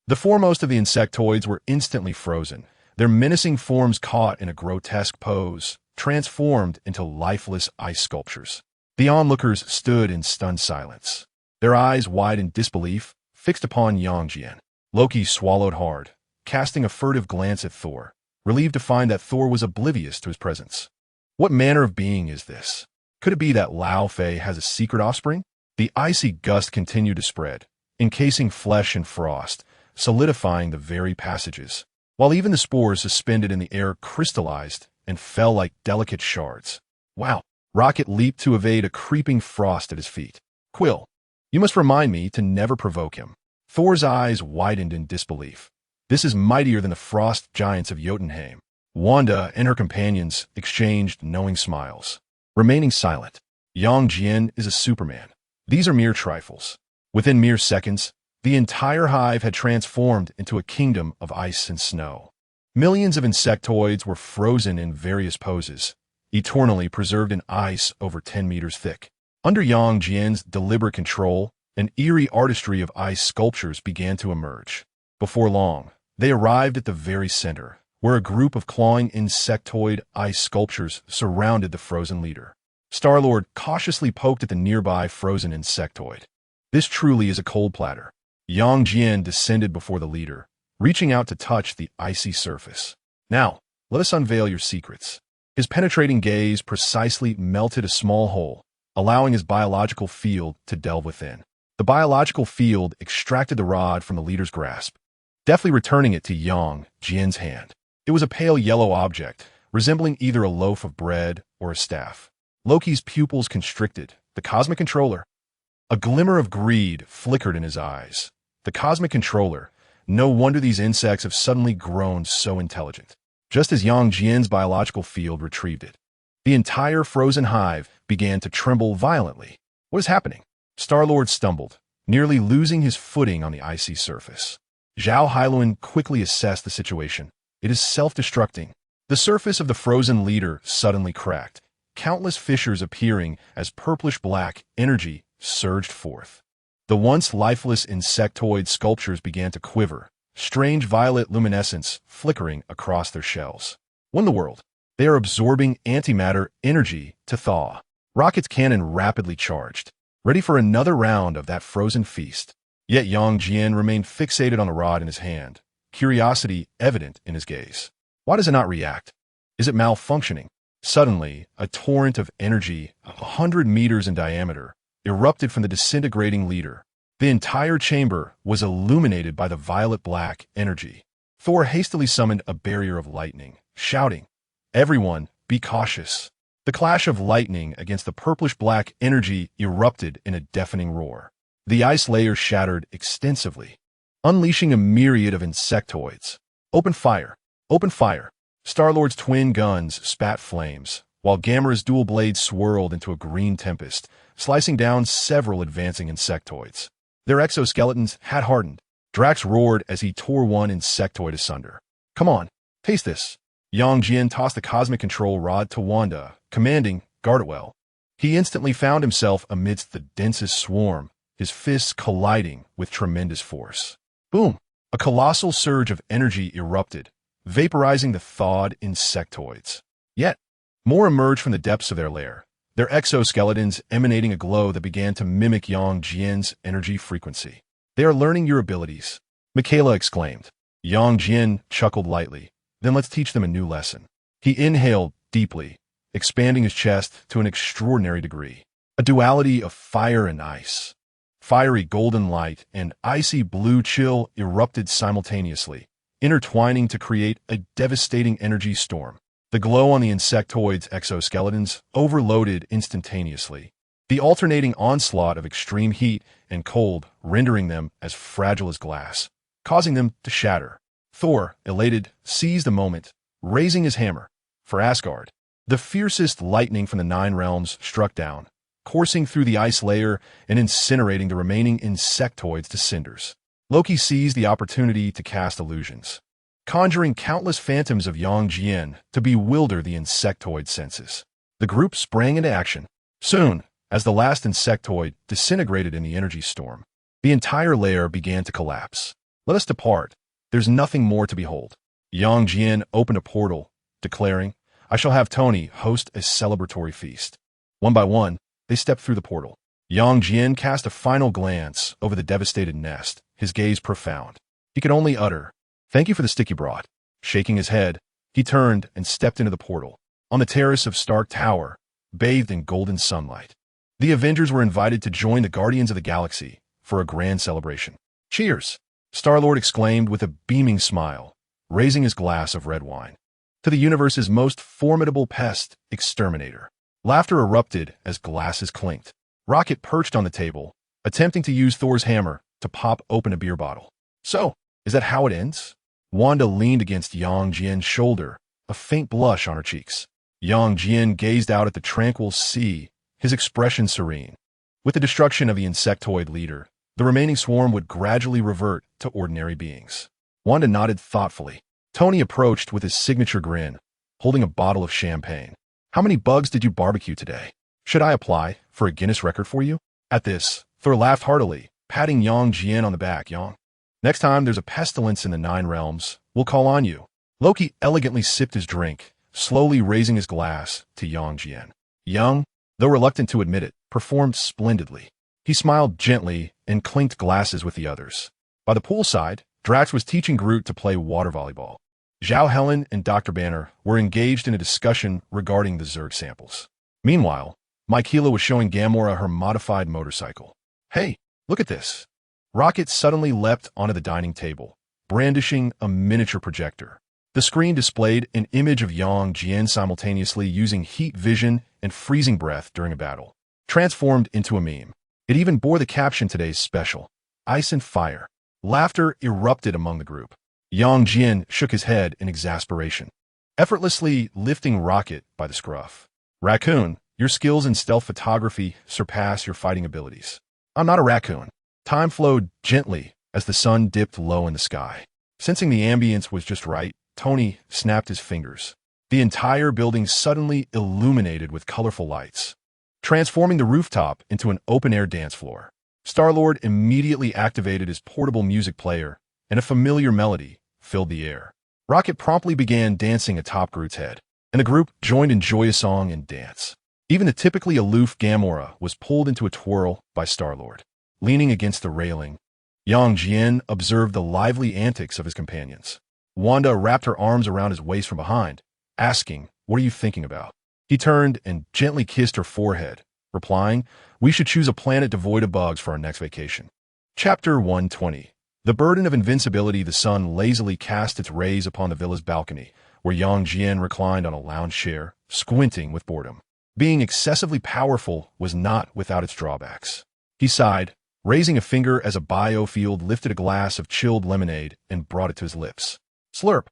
The foremost of the insectoids were instantly frozen, their menacing forms caught in a grotesque pose, transformed into lifeless ice sculptures. The onlookers stood in stunned silence, their eyes wide in disbelief, fixed upon Jian. Loki swallowed hard, casting a furtive glance at Thor, relieved to find that Thor was oblivious to his presence. What manner of being is this? Could it be that Lao Fei has a secret offspring? The icy gust continued to spread, encasing flesh in frost, solidifying the very passages, while even the spores suspended in the air crystallized and fell like delicate shards. Wow! Rocket leaped to evade a creeping frost at his feet. Quill, you must remind me to never provoke him. Thor's eyes widened in disbelief. This is mightier than the frost giants of Jotunheim. Wanda and her companions exchanged knowing smiles. Remaining silent, Jian is a Superman. These are mere trifles. Within mere seconds, the entire hive had transformed into a kingdom of ice and snow. Millions of insectoids were frozen in various poses, eternally preserved in ice over 10 meters thick. Under Jian's deliberate control, an eerie artistry of ice sculptures began to emerge. Before long, they arrived at the very center, where a group of clawing insectoid ice sculptures surrounded the frozen leader. Star-Lord cautiously poked at the nearby frozen insectoid. This truly is a cold platter. Jian descended before the leader, reaching out to touch the icy surface. Now, let us unveil your secrets. His penetrating gaze precisely melted a small hole, allowing his biological field to delve within. The biological field extracted the rod from the leader's grasp, deftly returning it to Jian's hand. It was a pale yellow object, resembling either a loaf of bread or a staff. Loki's pupils constricted. The cosmic controller. A glimmer of greed flickered in his eyes. The cosmic controller. No wonder these insects have suddenly grown so intelligent. Just as Jian's biological field retrieved it, the entire frozen hive began to tremble violently. What is happening? Star-Lord stumbled, nearly losing his footing on the icy surface. S.H.I.E.L.D quickly assessed the situation. It is self-destructing. The surface of the frozen leader suddenly cracked, countless fissures appearing as purplish-black energy surged forth. The once lifeless insectoid sculptures began to quiver, strange violet luminescence flickering across their shells. What in the world? They are absorbing antimatter energy to thaw. Rocket's cannon rapidly charged, ready for another round of that frozen feast. Yet Jian remained fixated on the rod in his hand, curiosity evident in his gaze. Why does it not react? Is it malfunctioning? Suddenly, a torrent of energy, 100 meters in diameter, erupted from the disintegrating leader. The entire chamber was illuminated by the violet-black energy. Thor hastily summoned a barrier of lightning, shouting, "Everyone, be cautious." The clash of lightning against the purplish-black energy erupted in a deafening roar. The ice layer shattered extensively, unleashing a myriad of insectoids. Open fire! Open fire! Star-Lord's twin guns spat flames, while Gamera's dual blades swirled into a green tempest, slicing down several advancing insectoids. Their exoskeletons had hardened. Drax roared as he tore one insectoid asunder. "Come on, taste this." Jian tossed the cosmic control rod to Wanda, commanding, "Guard it well." He instantly found himself amidst the densest swarm, his fists colliding with tremendous force. Boom! A colossal surge of energy erupted, vaporizing the thawed insectoids. Yet, more emerged from the depths of their lair, their exoskeletons emanating a glow that began to mimic Jian's energy frequency. "They are learning your abilities," Michaela exclaimed. Jian chuckled lightly. "Then let's teach them a new lesson." He inhaled deeply, expanding his chest to an extraordinary degree. A duality of fire and ice. Fiery golden light and icy blue chill erupted simultaneously, intertwining to create a devastating energy storm. The glow on the insectoids' exoskeletons overloaded instantaneously, the alternating onslaught of extreme heat and cold rendering them as fragile as glass, causing them to shatter. Thor, elated, seized the moment, raising his hammer. For Asgard, the fiercest lightning from the Nine Realms struck down, coursing through the ice layer and incinerating the remaining insectoids to cinders. Loki seized the opportunity to cast illusions, conjuring countless phantoms of Jian to bewilder the insectoid senses. The group sprang into action. Soon, as the last insectoid disintegrated in the energy storm, the entire lair began to collapse. "Let us depart. There's nothing more to behold." Jian opened a portal, declaring, "I shall have Tony host a celebratory feast." One by one, they stepped through the portal. Jian cast a final glance over the devastated nest, his gaze profound. He could only utter, "Thank you for the stick you brought." Shaking his head, he turned and stepped into the portal. On the terrace of Stark Tower, bathed in golden sunlight, the Avengers were invited to join the Guardians of the Galaxy for a grand celebration. "Cheers!" Star-Lord exclaimed with a beaming smile, raising his glass of red wine. "To the universe's most formidable pest exterminator." Laughter erupted as glasses clinked. Rocket perched on the table, attempting to use Thor's hammer to pop open a beer bottle. "So, is that how it ends?" Wanda leaned against Jian's shoulder, a faint blush on her cheeks. Jian gazed out at the tranquil sea, his expression serene. With the destruction of the insectoid leader, the remaining swarm would gradually revert to ordinary beings. Wanda nodded thoughtfully. Tony approached with his signature grin, holding a bottle of champagne. "How many bugs did you barbecue today? Should I apply for a Guinness record for you?" At this, Thor laughed heartily, patting Jian on the back. "Yang, next time there's a pestilence in the Nine Realms, we'll call on you." Loki elegantly sipped his drink, slowly raising his glass to Jian. Yang, though reluctant to admit it, performed splendidly. He smiled gently and clinked glasses with the others. By the poolside, Drax was teaching Groot to play water volleyball. Zhao Helen and Dr. Banner were engaged in a discussion regarding the Zerg samples. Meanwhile, Michaela was showing Gamora her modified motorcycle. "Hey, look at this." Rocket suddenly leapt onto the dining table, brandishing a miniature projector. The screen displayed an image of Jian simultaneously using heat vision and freezing breath during a battle, transformed into a meme. It even bore the caption today's special, "Ice and Fire." Laughter erupted among the group. Jian shook his head in exasperation, effortlessly lifting Rocket by the scruff. "Raccoon, your skills in stealth photography surpass your fighting abilities." "I'm not a raccoon." Time flowed gently as the sun dipped low in the sky. Sensing the ambience was just right, Tony snapped his fingers. The entire building suddenly illuminated with colorful lights, transforming the rooftop into an open-air dance floor. Star-Lord immediately activated his portable music player, and a familiar melody filled the air. Rocket promptly began dancing atop Groot's head, and the group joined in joyous song and dance. Even the typically aloof Gamora was pulled into a twirl by Star-Lord. Leaning against the railing, Jian observed the lively antics of his companions. Wanda wrapped her arms around his waist from behind, asking, "What are you thinking about?" He turned and gently kissed her forehead, replying, "We should choose a planet devoid of bugs for our next vacation." Chapter 120. The burden of invincibility. The sun lazily cast its rays upon the villa's balcony, where Jian reclined on a lounge chair, squinting with boredom. Being excessively powerful was not without its drawbacks. He sighed, raising a finger as a biofield lifted a glass of chilled lemonade and brought it to his lips. Slurp.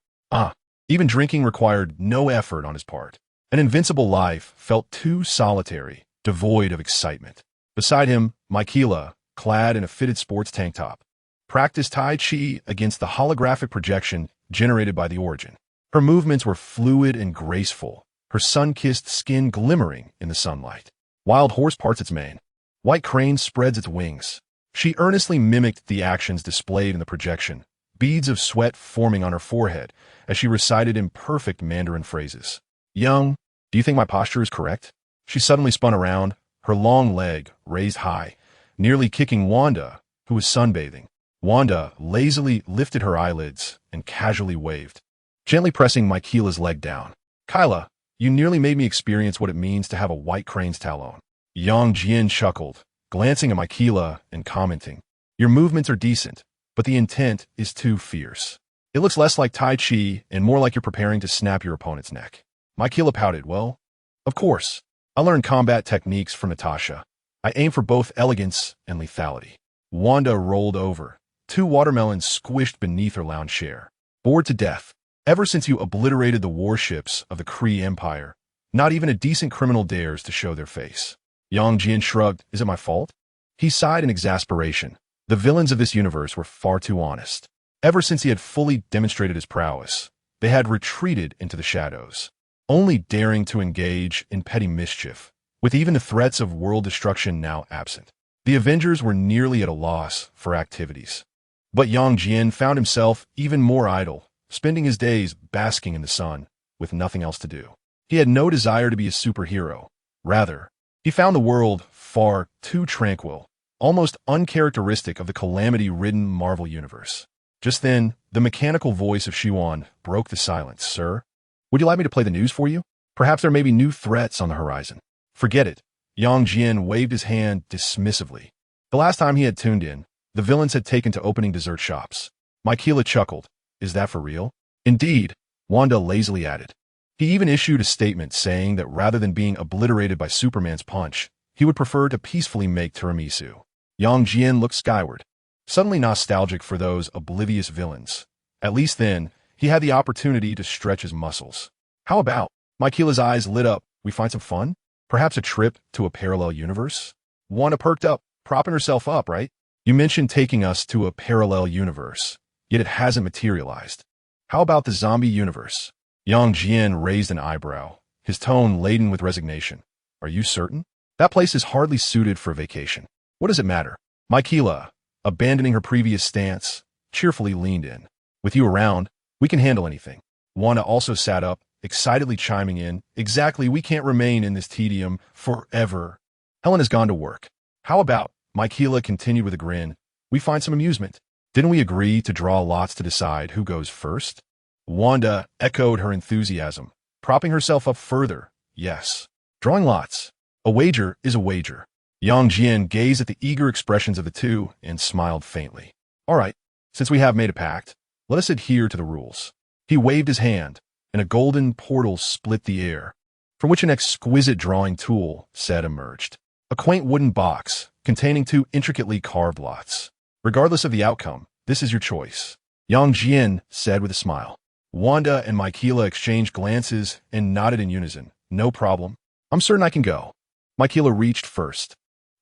Even drinking required no effort on his part. An invincible life felt too solitary, devoid of excitement. Beside him, Michaela, clad in a fitted sports tank top, practiced Tai Chi against the holographic projection generated by the origin. Her movements were fluid and graceful, her sun-kissed skin glimmering in the sunlight. Wild horse parts its mane. White crane spreads its wings. She earnestly mimicked the actions displayed in the projection, beads of sweat forming on her forehead as she recited imperfect Mandarin phrases. Young, do you think my posture is correct? She suddenly spun around, her long leg raised high, nearly kicking Wanda, who was sunbathing. Wanda lazily lifted her eyelids and casually waved, gently pressing Michaela's leg down. Kyla, you nearly made me experience what it means to have a white crane's talon. Jian chuckled, glancing at Michaela and commenting, your movements are decent, but the intent is too fierce. It looks less like Tai Chi and more like you're preparing to snap your opponent's neck. Michaela pouted, well, of course. I learned combat techniques from Natasha. I aim for both elegance and lethality. Wanda rolled over, two watermelons squished beneath her lounge chair. Bored to death. Ever since you obliterated the warships of the Kree Empire, not even a decent criminal dares to show their face. Jian shrugged. Is it my fault? He sighed in exasperation. The villains of this universe were far too honest. Ever since he had fully demonstrated his prowess, they had retreated into the shadows, only daring to engage in petty mischief, with even the threats of world destruction now absent. The Avengers were nearly at a loss for activities. But Jian found himself even more idle, spending his days basking in the sun, with nothing else to do. He had no desire to be a superhero. Rather, he found the world far too tranquil, almost uncharacteristic of the calamity-ridden Marvel Universe. Just then, the mechanical voice of S.H.I.E.L.D. broke the silence. Sir, would you like me to play the news for you? Perhaps there may be new threats on the horizon. Forget it. Jian waved his hand dismissively. The last time he had tuned in, the villains had taken to opening dessert shops. Michaela chuckled. Is that for real? Indeed, Wanda lazily added. He even issued a statement saying that rather than being obliterated by Superman's punch, he would prefer to peacefully make tiramisu. Jian looked skyward, suddenly nostalgic for those oblivious villains. At least then, he had the opportunity to stretch his muscles. How about? Michaela's eyes lit up. We find some fun? Perhaps a trip to a parallel universe? Wanda perked up, propping herself up, right? You mentioned taking us to a parallel universe, yet it hasn't materialized. How about the zombie universe? Jian raised an eyebrow, his tone laden with resignation. Are you certain? That place is hardly suited for a vacation. What does it matter? Michaela, abandoning her previous stance, cheerfully leaned in. With you around, we can handle anything. Wanda also sat up, excitedly chiming in. Exactly, we can't remain in this tedium forever. Helen has gone to work. How about, Michaela continued with a grin, we find some amusement. Didn't we agree to draw lots to decide who goes first? Wanda echoed her enthusiasm, propping herself up further. Yes. Drawing lots. A wager is a wager. Jian gazed at the eager expressions of the two and smiled faintly. All right, since we have made a pact, let us adhere to the rules. He waved his hand, and a golden portal split the air, from which an exquisite drawing tool set emerged. A quaint wooden box containing two intricately carved lots. Regardless of the outcome, this is your choice. Jian said with a smile. Wanda and Michaela exchanged glances and nodded in unison. No problem. I'm certain I can go. Michaela reached first,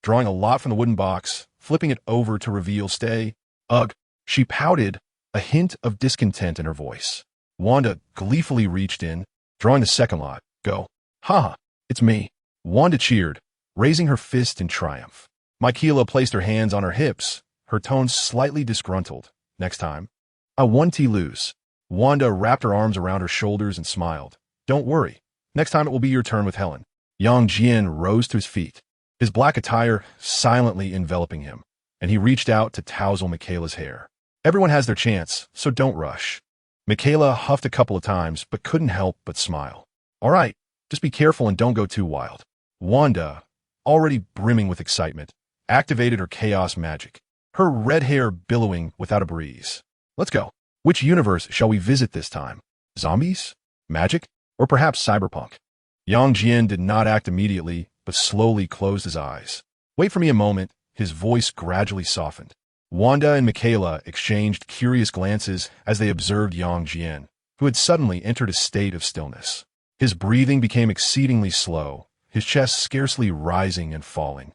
drawing a lot from the wooden box, flipping it over to reveal stay. Ugh. She pouted, a hint of discontent in her voice. Wanda gleefully reached in, drawing the second lot. Go. Ha! It's me. Wanda cheered, raising her fist in triumph. Michaela placed her hands on her hips, her tone slightly disgruntled. Next time. I won T lose. Wanda wrapped her arms around her shoulders and smiled. Don't worry. Next time it will be your turn with Helen. Jian rose to his feet, his black attire silently enveloping him, and he reached out to tousle Michaela's hair. Everyone has their chance, so don't rush. Michaela huffed a couple of times, but couldn't help but smile. All right, just be careful and don't go too wild. Wanda, already brimming with excitement, activated her chaos magic. her red hair billowing without a breeze. Let's go. Which universe shall we visit this time? Zombies? Magic? Or perhaps cyberpunk? Yang Jian did not act immediately, but slowly closed his eyes. Wait for me a moment. His voice gradually softened. Wanda and Michaela exchanged curious glances as they observed Yang Jian, who had suddenly entered a state of stillness. His breathing became exceedingly slow, his chest scarcely rising and falling,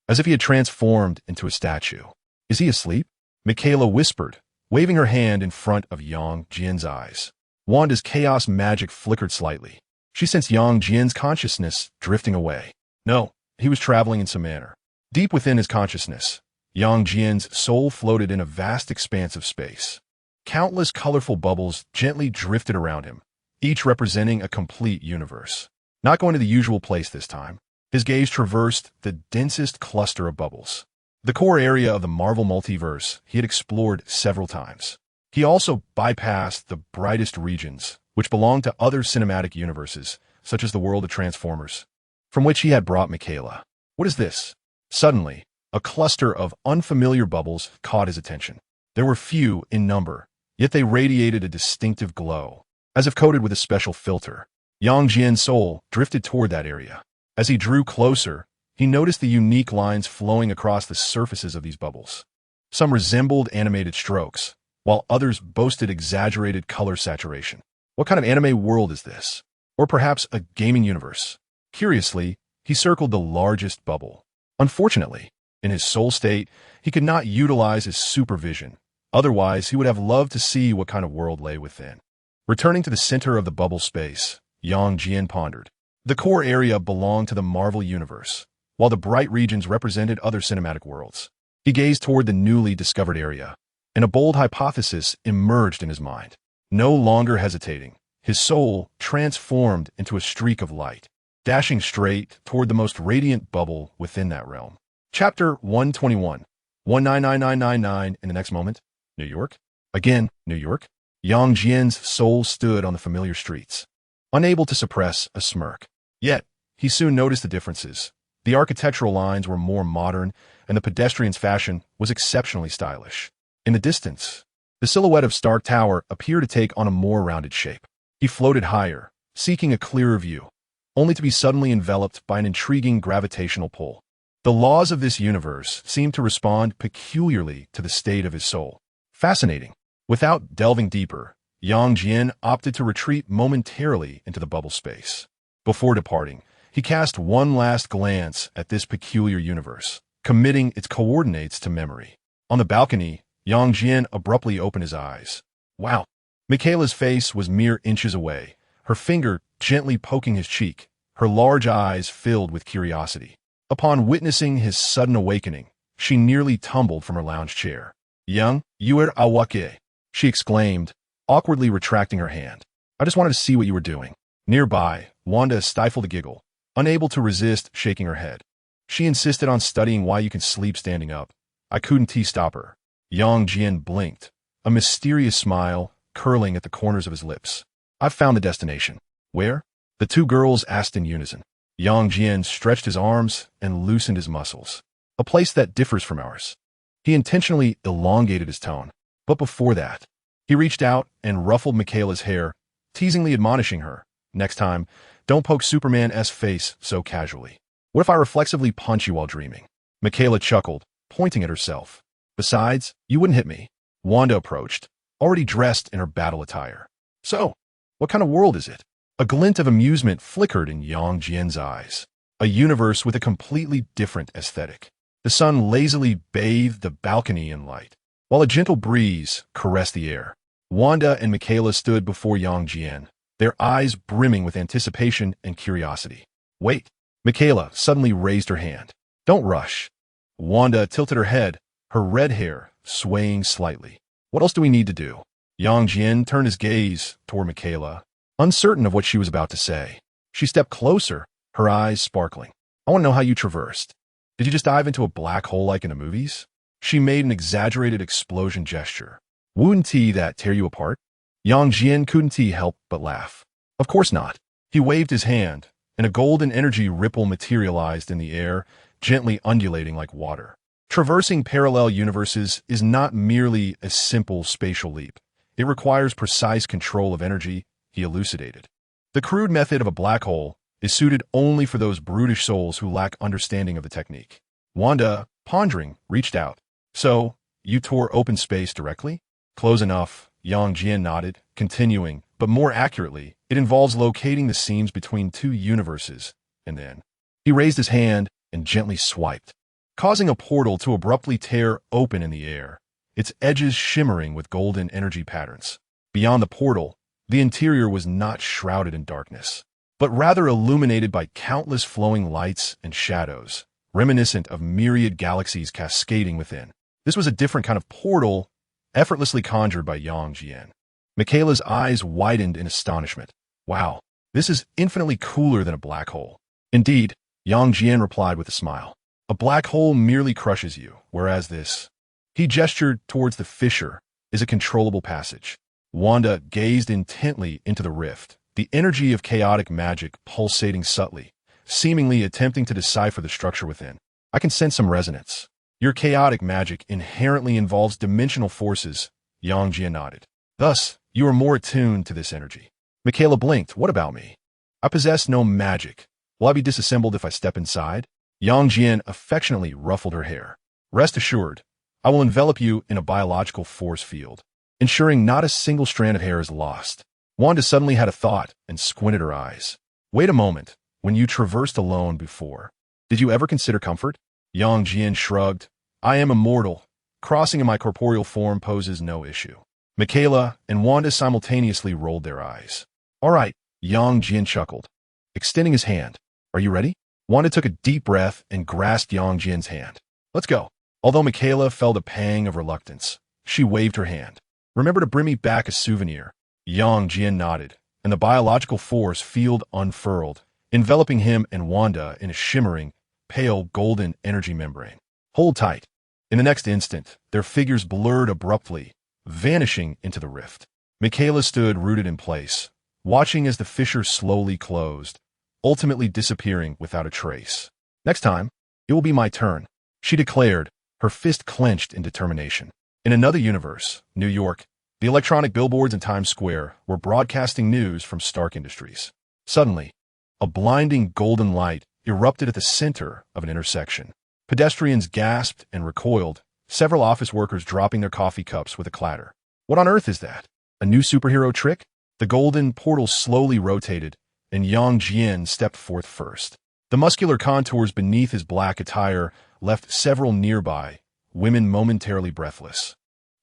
as if he had transformed into a statue. Is he asleep? Michaela whispered, waving her hand in front of Yang Jian's eyes. Wanda's chaos magic flickered slightly. She sensed Yang Jian's consciousness drifting away. No, he was traveling in some manner. Deep within his consciousness, Yang Jian's soul floated in a vast expanse of space. Countless colorful bubbles gently drifted around him, each representing a complete universe. Not going to the usual place this time, his gaze traversed the densest cluster of bubbles. The core area of the Marvel multiverse he had explored several times. He also bypassed the brightest regions, which belonged to other cinematic universes, such as the world of Transformers, from which he had brought Michaela. What is this? Suddenly, a cluster of unfamiliar bubbles caught his attention. There were few in number, yet they radiated a distinctive glow, as if coated with a special filter. Yang Jian's soul drifted toward that area. As he drew closer, he noticed the unique lines flowing across the surfaces of these bubbles. Some resembled animated strokes, while others boasted exaggerated color saturation. What kind of anime world is this? Or perhaps a gaming universe? Curiously, he circled the largest bubble. Unfortunately, in his soul state, he could not utilize his supervision. Otherwise, he would have loved to see what kind of world lay within. Returning to the center of the bubble space, Yang Jian pondered. The core area belonged to the Marvel universe, while the bright regions represented other cinematic worlds. He gazed toward the newly discovered area, and a bold hypothesis emerged in his mind. No longer hesitating, his soul transformed into a streak of light, dashing straight toward the most radiant bubble within that realm. Chapter 121, 199999 in the next moment. New York? Again, New York? Yang Jian's soul stood on the familiar streets, unable to suppress a smirk. Yet, he soon noticed the differences. The architectural lines were more modern, and the pedestrian's fashion was exceptionally stylish. In the distance, the silhouette of Stark Tower appeared to take on a more rounded shape. He floated higher, seeking a clearer view, only to be suddenly enveloped by an intriguing gravitational pull. The laws of this universe seemed to respond peculiarly to the state of his soul. Fascinating. Without delving deeper, Yang Jian opted to retreat momentarily into the bubble space. Before departing, he cast one last glance at this peculiar universe, committing its coordinates to memory. On the balcony, Yang Jian abruptly opened his eyes. Wow! Michaela's face was mere inches away, her finger gently poking his cheek, her large eyes filled with curiosity. Upon witnessing his sudden awakening, she nearly tumbled from her lounge chair. Young, you are awake, she exclaimed, awkwardly retracting her hand. I just wanted to see what you were doing. Nearby, Wanda stifled a giggle, unable to resist shaking her head. She insisted on studying why you can sleep standing up. I couldn't stop her. Yang Jian blinked, a mysterious smile curling at the corners of his lips. I've found the destination. Where? The two girls asked in unison. Yang Jian stretched his arms and loosened his muscles. A place that differs from ours. He intentionally elongated his tone, but before that, he reached out and ruffled Michaela's hair, teasingly admonishing her, next time, don't poke Superman's face so casually. What if I reflexively punch you while dreaming? Michaela chuckled, pointing at herself. Besides, you wouldn't hit me. Wanda approached, already dressed in her battle attire. So, what kind of world is it? A glint of amusement flickered in Yang Jian's eyes. A universe with a completely different aesthetic. The sun lazily bathed the balcony in light, while a gentle breeze caressed the air. Wanda and Michaela stood before Yang Jian, their eyes brimming with anticipation and curiosity. Wait. Michaela suddenly raised her hand. Don't rush. Wanda tilted her head, her red hair swaying slightly. What else do we need to do? Yang Jian turned his gaze toward Michaela, uncertain of what she was about to say. She stepped closer, her eyes sparkling. I want to know how you traversed. Did you just dive into a black hole like in the movies? She made an exaggerated explosion gesture. Wouldn't that tear you apart? Yang Jian couldn't help but laugh. Of course not. He waved his hand, and a golden energy ripple materialized in the air, gently undulating like water. Traversing parallel universes is not merely a simple spatial leap. It requires precise control of energy, he elucidated. The crude method of a black hole is suited only for those brutish souls who lack understanding of the technique. Wanda, pondering, reached out. So, you tore open space directly? Close enough, Jian nodded, continuing, but more accurately, it involves locating the seams between two universes, and then. He raised his hand and gently swiped, causing a portal to abruptly tear open in the air, its edges shimmering with golden energy patterns. Beyond the portal, the interior was not shrouded in darkness, but rather illuminated by countless flowing lights and shadows, reminiscent of myriad galaxies cascading within. This was a different kind of portal, effortlessly conjured by Jian. Michaela's eyes widened in astonishment. Wow, this is infinitely cooler than a black hole. Indeed, Jian replied with a smile. A black hole merely crushes you, whereas this, he gestured towards the fissure, is a controllable passage. Wanda gazed intently into the rift, the energy of chaotic magic pulsating subtly, seemingly attempting to decipher the structure within. I can sense some resonance. Your chaotic magic inherently involves dimensional forces, Jian nodded. Thus, you are more attuned to this energy. Michaela blinked. What about me? I possess no magic. Will I be disassembled if I step inside? Jian affectionately ruffled her hair. Rest assured, I will envelop you in a biological force field, ensuring not a single strand of hair is lost. Wanda suddenly had a thought and squinted her eyes. Wait a moment. When you traversed alone before, did you ever consider comfort? Jian shrugged. I am immortal. Crossing in my corporeal form poses no issue. Michaela and Wanda simultaneously rolled their eyes. All right, Jian chuckled, extending his hand. Are you ready? Wanda took a deep breath and grasped Jian's hand. Let's go. Although Michaela felt a pang of reluctance, she waved her hand. Remember to bring me back a souvenir. Jian nodded, and the biological force field unfurled, enveloping him and Wanda in a shimmering, pale golden energy membrane. Hold tight. In the next instant, their figures blurred abruptly, vanishing into the rift. Michaela stood rooted in place, watching as the fissure slowly closed, ultimately disappearing without a trace. Next time, it will be my turn, she declared, her fist clenched in determination. In another universe, New York, the electronic billboards in Times Square were broadcasting news from Stark Industries. Suddenly, a blinding golden light erupted at the center of an intersection. Pedestrians gasped and recoiled, several office workers dropping their coffee cups with a clatter. What on earth is that? A new superhero trick? The golden portal slowly rotated, and Jian stepped forth first. The muscular contours beneath his black attire left several nearby, women momentarily breathless.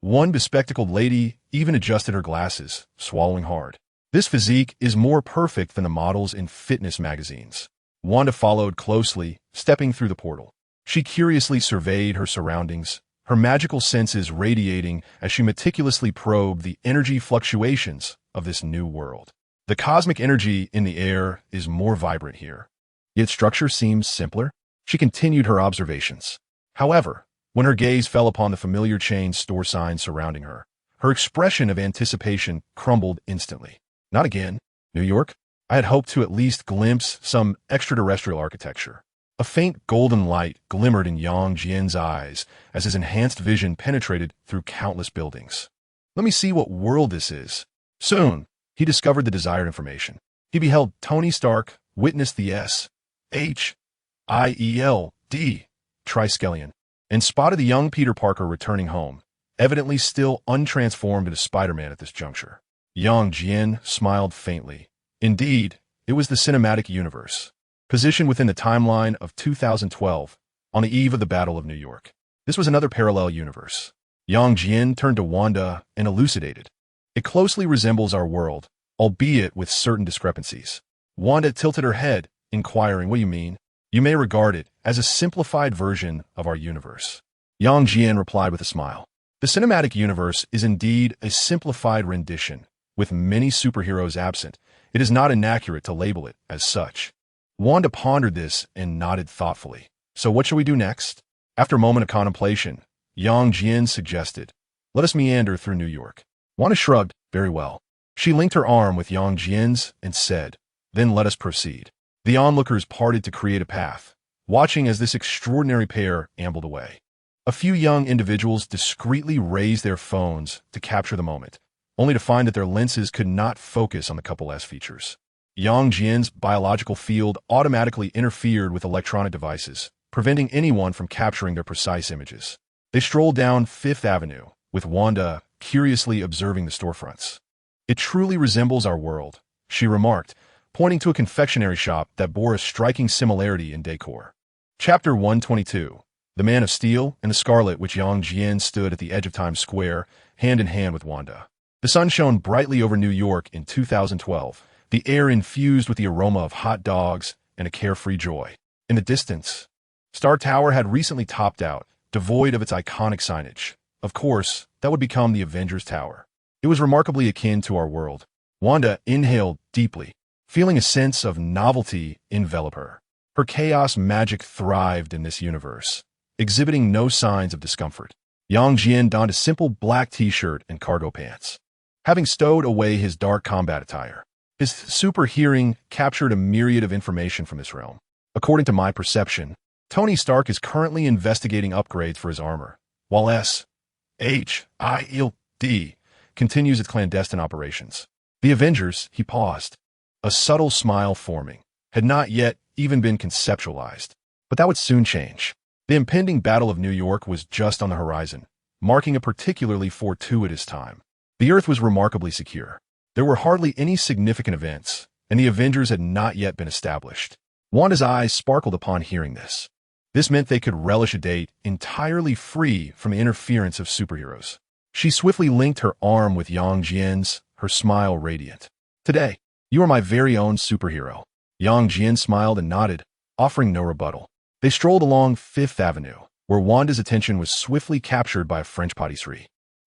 One bespectacled lady even adjusted her glasses, swallowing hard. This physique is more perfect than the models in fitness magazines. Wanda followed closely, stepping through the portal. She curiously surveyed her surroundings, her magical senses radiating as she meticulously probed the energy fluctuations of this new world. The cosmic energy in the air is more vibrant here, yet structure seems simpler. She continued her observations. However, when her gaze fell upon the familiar chain store signs surrounding her, her expression of anticipation crumbled instantly. Not again, New York. I had hoped to at least glimpse some extraterrestrial architecture. A faint golden light glimmered in Jian's eyes as his enhanced vision penetrated through countless buildings. Let me see what world this is. Soon, he discovered the desired information. He beheld Tony Stark witness the S.H.I.E.L.D. triskelion and spotted the young Peter Parker returning home, evidently still untransformed into Spider-Man at this juncture. Jian smiled faintly. Indeed, it was the cinematic universe, positioned within the timeline of 2012, on the eve of the Battle of New York. This was another parallel universe. Jian turned to Wanda and elucidated. It closely resembles our world, albeit with certain discrepancies. Wanda tilted her head, inquiring, what do you mean? You may regard it as a simplified version of our universe. Jian replied with a smile. The cinematic universe is indeed a simplified rendition, with many superheroes absent. It is not inaccurate to label it as such. Wanda pondered this and nodded thoughtfully. So what shall we do next? After a moment of contemplation, Jian suggested, let us meander through New York. Wanda shrugged. Very well. She linked her arm with Jian's and said, then let us proceed. The onlookers parted to create a path, watching as this extraordinary pair ambled away. A few young individuals discreetly raised their phones to capture the moment, only to find that their lenses could not focus on the couple S features. Jian's biological field automatically interfered with electronic devices, preventing anyone from capturing their precise images. They strolled down Fifth Avenue, with Wanda curiously observing the storefronts. "It truly resembles our world," she remarked, pointing to a confectionery shop that bore a striking similarity in decor. Chapter 122. The Man of Steel and the Scarlet, which Jian stood at the edge of Times Square, hand in hand with Wanda. The sun shone brightly over New York in 2012, the air infused with the aroma of hot dogs and a carefree joy. In the distance, Star Tower had recently topped out, devoid of its iconic signage. Of course, that would become the Avengers Tower. It was remarkably akin to our world. Wanda inhaled deeply, feeling a sense of novelty envelop her. Her chaos magic thrived in this universe, exhibiting no signs of discomfort. Jian donned a simple black t-shirt and cargo pants. Having stowed away his dark combat attire, his super hearing captured a myriad of information from this realm. According to my perception, Tony Stark is currently investigating upgrades for his armor, while S.H.I.E.L.D. continues its clandestine operations. The Avengers, he paused, a subtle smile forming, had not yet even been conceptualized. But that would soon change. The impending Battle of New York was just on the horizon, marking a particularly fortuitous time. The Earth was remarkably secure. There were hardly any significant events, and the Avengers had not yet been established. Wanda's eyes sparkled upon hearing this. This meant they could relish a date entirely free from the interference of superheroes. She swiftly linked her arm with Jian's, her smile radiant. "Today, you are my very own superhero." Jian smiled and nodded, offering no rebuttal. They strolled along Fifth Avenue, where Wanda's attention was swiftly captured by a French pâtisserie.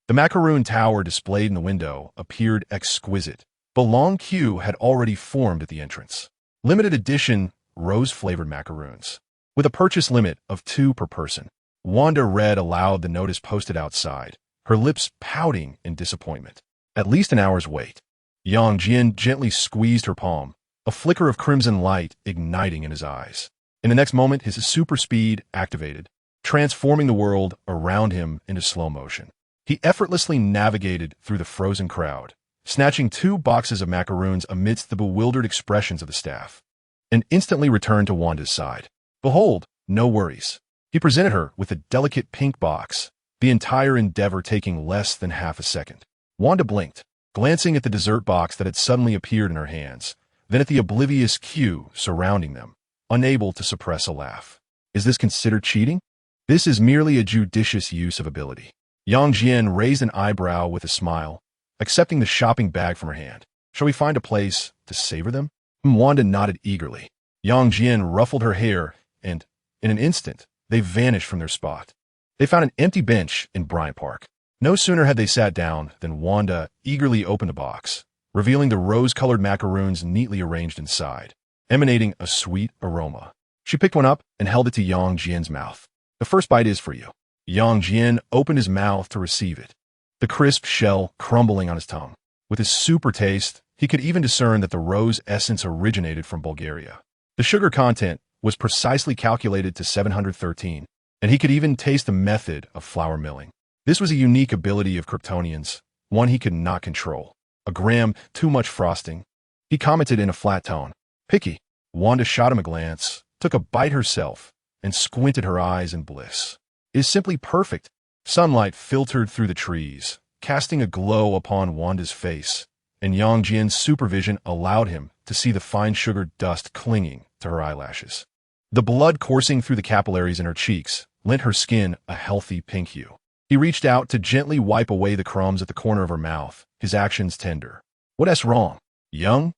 The macaroon tower displayed in the window appeared exquisite, but a long queue had already formed at the entrance. Limited edition, rose-flavored macaroons, with a purchase limit of 2 per person. Wanda read aloud the notice posted outside, her lips pouting in disappointment. "At least an hour's wait." Jian gently squeezed her palm, a flicker of crimson light igniting in his eyes. In the next moment, his super speed activated, transforming the world around him into slow motion. He effortlessly navigated through the frozen crowd, snatching 2 boxes of macaroons amidst the bewildered expressions of the staff, and instantly returned to Wanda's side. "Behold, no worries." He presented her with a delicate pink box, the entire endeavor taking less than half a second. Wanda blinked, glancing at the dessert box that had suddenly appeared in her hands, then at the oblivious queue surrounding them, unable to suppress a laugh. "Is this considered cheating?" "This is merely a judicious use of ability." Jian raised an eyebrow with a smile, accepting the shopping bag from her hand. "Shall we find a place to savor them?" Wanda nodded eagerly. Jian ruffled her hair, and, in an instant, they vanished from their spot. They found an empty bench in Bryant Park. No sooner had they sat down than Wanda eagerly opened the box, revealing the rose-colored macaroons neatly arranged inside, emanating a sweet aroma. She picked one up and held it to Jian's mouth. "The first bite is for you." Jian opened his mouth to receive it, the crisp shell crumbling on his tongue. With his super taste, he could even discern that the rose essence originated from Bulgaria. The sugar content was precisely calculated to 713, and he could even taste the method of flour milling. This was a unique ability of Kryptonians, one he could not control. "A gram too much frosting," he commented in a flat tone. "Picky." Wanda shot him a glance, took a bite herself, and squinted her eyes in bliss. "It is simply perfect." Sunlight filtered through the trees, casting a glow upon Wanda's face, and Jian's supervision allowed him to see the fine sugar dust clinging to her eyelashes. The blood coursing through the capillaries in her cheeks lent her skin a healthy pink hue. He reached out to gently wipe away the crumbs at the corner of her mouth, his actions tender. "What's wrong? Young?"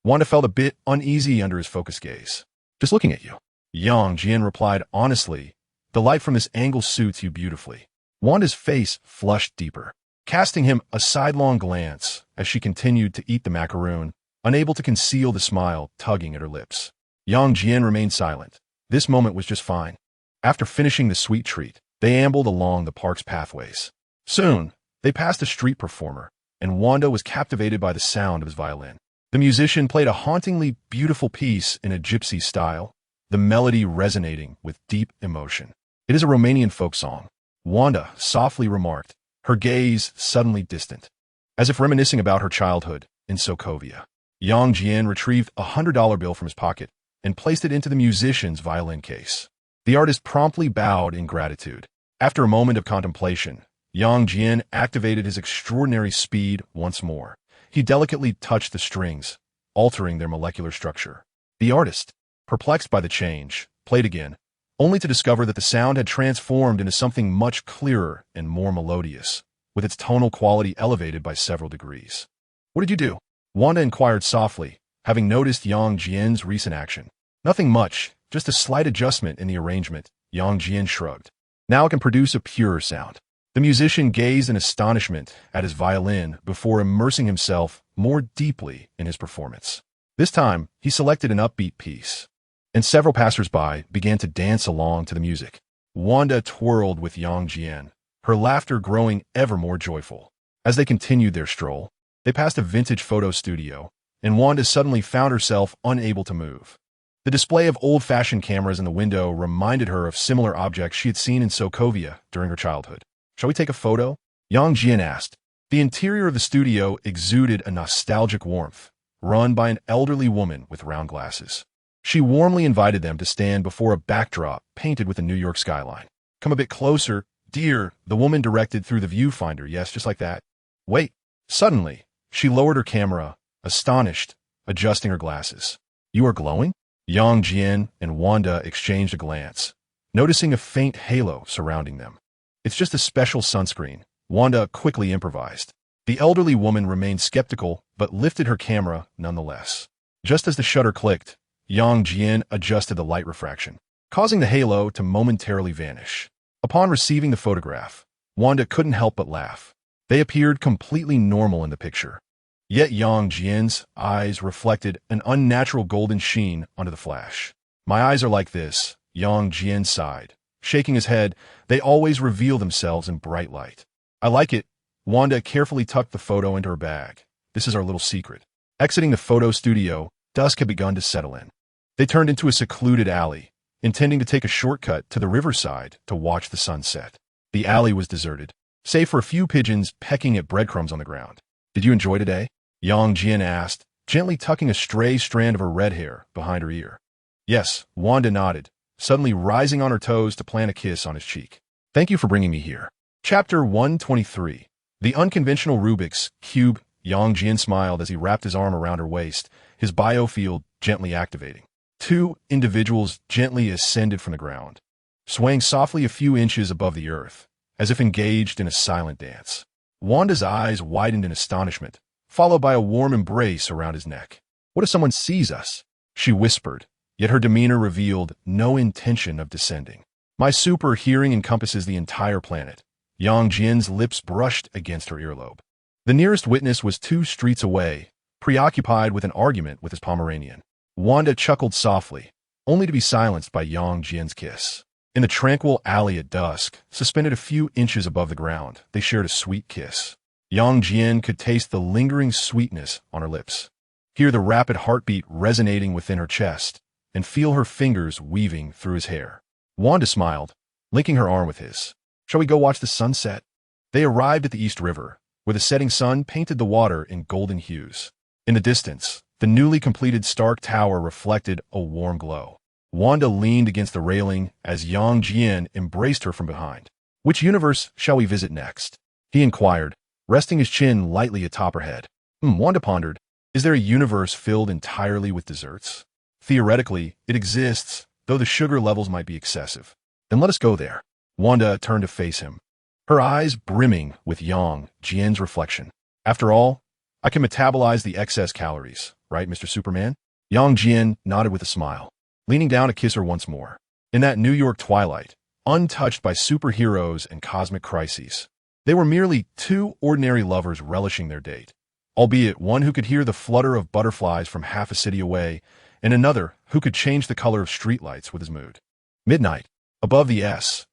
Wanda felt a bit uneasy under his focused gaze. "Just looking at you." Jian replied honestly, "The light from this angle suits you beautifully." Wanda's face flushed deeper, casting him a sidelong glance as she continued to eat the macaroon, unable to conceal the smile tugging at her lips. Jian remained silent. This moment was just fine. After finishing the sweet treat, they ambled along the park's pathways. Soon, they passed a street performer, and Wanda was captivated by the sound of his violin. The musician played a hauntingly beautiful piece in a gypsy style, the melody resonating with deep emotion. It is a Romanian folk song. Wanda softly remarked, her gaze suddenly distant, as if reminiscing about her childhood in Sokovia. Jian retrieved a $100 bill from his pocket and placed it into the musician's violin case. The artist promptly bowed in gratitude. After a moment of contemplation, Jian activated his extraordinary speed once more. He delicately touched the strings, altering their molecular structure. The artist, perplexed by the change, played again, only to discover that the sound had transformed into something much clearer and more melodious, with its tonal quality elevated by several degrees. "What did you do?" Wanda inquired softly, having noticed Jian's recent action. "Nothing much, just a slight adjustment in the arrangement," Jian shrugged. "Now it can produce a purer sound." The musician gazed in astonishment at his violin before immersing himself more deeply in his performance. This time, he selected an upbeat piece, and several passers-by began to dance along to the music. Wanda twirled with Jian, her laughter growing ever more joyful. As they continued their stroll, they passed a vintage photo studio, and Wanda suddenly found herself unable to move. The display of old-fashioned cameras in the window reminded her of similar objects she had seen in Sokovia during her childhood. "Shall we take a photo?" Jian asked. The interior of the studio exuded a nostalgic warmth, run by an elderly woman with round glasses. She warmly invited them to stand before a backdrop painted with a New York skyline. "Come a bit closer, dear," the woman directed through the viewfinder. "Yes, just like that." "Wait." Suddenly, she lowered her camera, astonished, adjusting her glasses. "You are glowing?" Jian and Wanda exchanged a glance, noticing a faint halo surrounding them. "It's just a special sunscreen," Wanda quickly improvised. The elderly woman remained skeptical, but lifted her camera nonetheless. Just as the shutter clicked, Jian adjusted the light refraction, causing the halo to momentarily vanish. Upon receiving the photograph, Wanda couldn't help but laugh. They appeared completely normal in the picture. Yet Jian's eyes reflected an unnatural golden sheen under the flash. "My eyes are like this," Jian sighed. Shaking his head, "They always reveal themselves in bright light." "I like it." Wanda carefully tucked the photo into her bag. "This is our little secret." Exiting the photo studio, dusk had begun to settle in. They turned into a secluded alley, intending to take a shortcut to the riverside to watch the sunset. The alley was deserted, save for a few pigeons pecking at breadcrumbs on the ground. "Did you enjoy today?" Jian asked, gently tucking a stray strand of her red hair behind her ear. "Yes," Wanda nodded, suddenly rising on her toes to plant a kiss on his cheek. "Thank you for bringing me here." Chapter 123. The Unconventional Rubik's Cube. Jian smiled as he wrapped his arm around her waist, his biofield gently activating. Two individuals gently ascended from the ground, swaying softly a few inches above the earth, as if engaged in a silent dance. Wanda's eyes widened in astonishment, followed by a warm embrace around his neck. "What if someone sees us?" she whispered, yet her demeanor revealed no intention of descending. "My super hearing encompasses the entire planet." Jian's lips brushed against her earlobe. The nearest witness was 2 streets away, preoccupied with an argument with his Pomeranian. Wanda chuckled softly, only to be silenced by Jian's kiss. In the tranquil alley at dusk, suspended a few inches above the ground, they shared a sweet kiss. Jian could taste the lingering sweetness on her lips, hear the rapid heartbeat resonating within her chest, and feel her fingers weaving through his hair. Wanda smiled, linking her arm with his. "Shall we go watch the sunset?" They arrived at the East River, where the setting sun painted the water in golden hues. In the distance, the newly completed Stark Tower reflected a warm glow. Wanda leaned against the railing as Jian embraced her from behind. "Which universe shall we visit next?" he inquired, resting his chin lightly atop her head. Wanda pondered. "Is there a universe filled entirely with desserts?" "Theoretically, it exists, though the sugar levels might be excessive." "Then let us go there." Wanda turned to face him, her eyes brimming with Jian's reflection. "After all, I can metabolize the excess calories, right, Mr. Superman?" Jian nodded with a smile, leaning down to kiss her once more. In that New York twilight, untouched by superheroes and cosmic crises, they were merely 2 ordinary lovers relishing their date, albeit one who could hear the flutter of butterflies from half a city away, and another who could change the color of streetlights with his mood. Midnight, above the S.H.I.E.L.D.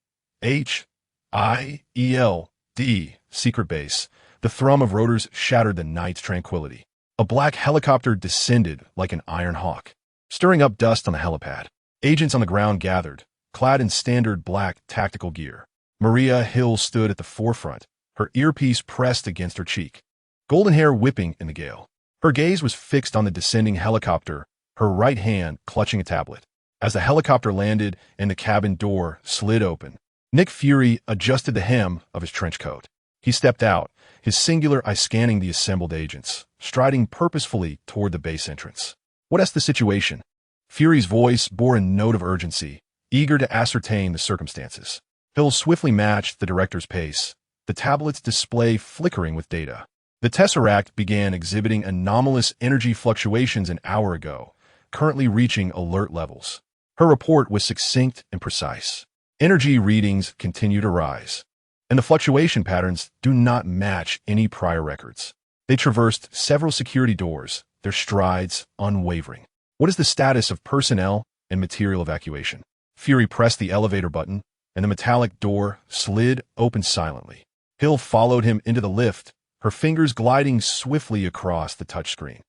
secret base, the thrum of rotors shattered the night's tranquility. A black helicopter descended like an iron hawk, stirring up dust on the helipad. Agents on the ground gathered, clad in standard black tactical gear. Maria Hill stood at the forefront, her earpiece pressed against her cheek, golden hair whipping in the gale. Her gaze was fixed on the descending helicopter, her right hand clutching a tablet. As the helicopter landed and the cabin door slid open, Nick Fury adjusted the hem of his trench coat. He stepped out, his singular eye scanning the assembled agents, striding purposefully toward the base entrance. "What's the situation?" Fury's voice bore a note of urgency, eager to ascertain the circumstances. Hill swiftly matched the director's pace, the tablet's display flickering with data. The Tesseract began exhibiting anomalous energy fluctuations an hour ago, currently reaching alert levels. Her report was succinct and precise. Energy readings continue to rise, and the fluctuation patterns do not match any prior records. They traversed several security doors, their strides unwavering. "What is the status of personnel and material evacuation?" Fury pressed the elevator button, and the metallic door slid open silently. Hill followed him into the lift, her fingers gliding swiftly across the touchscreen.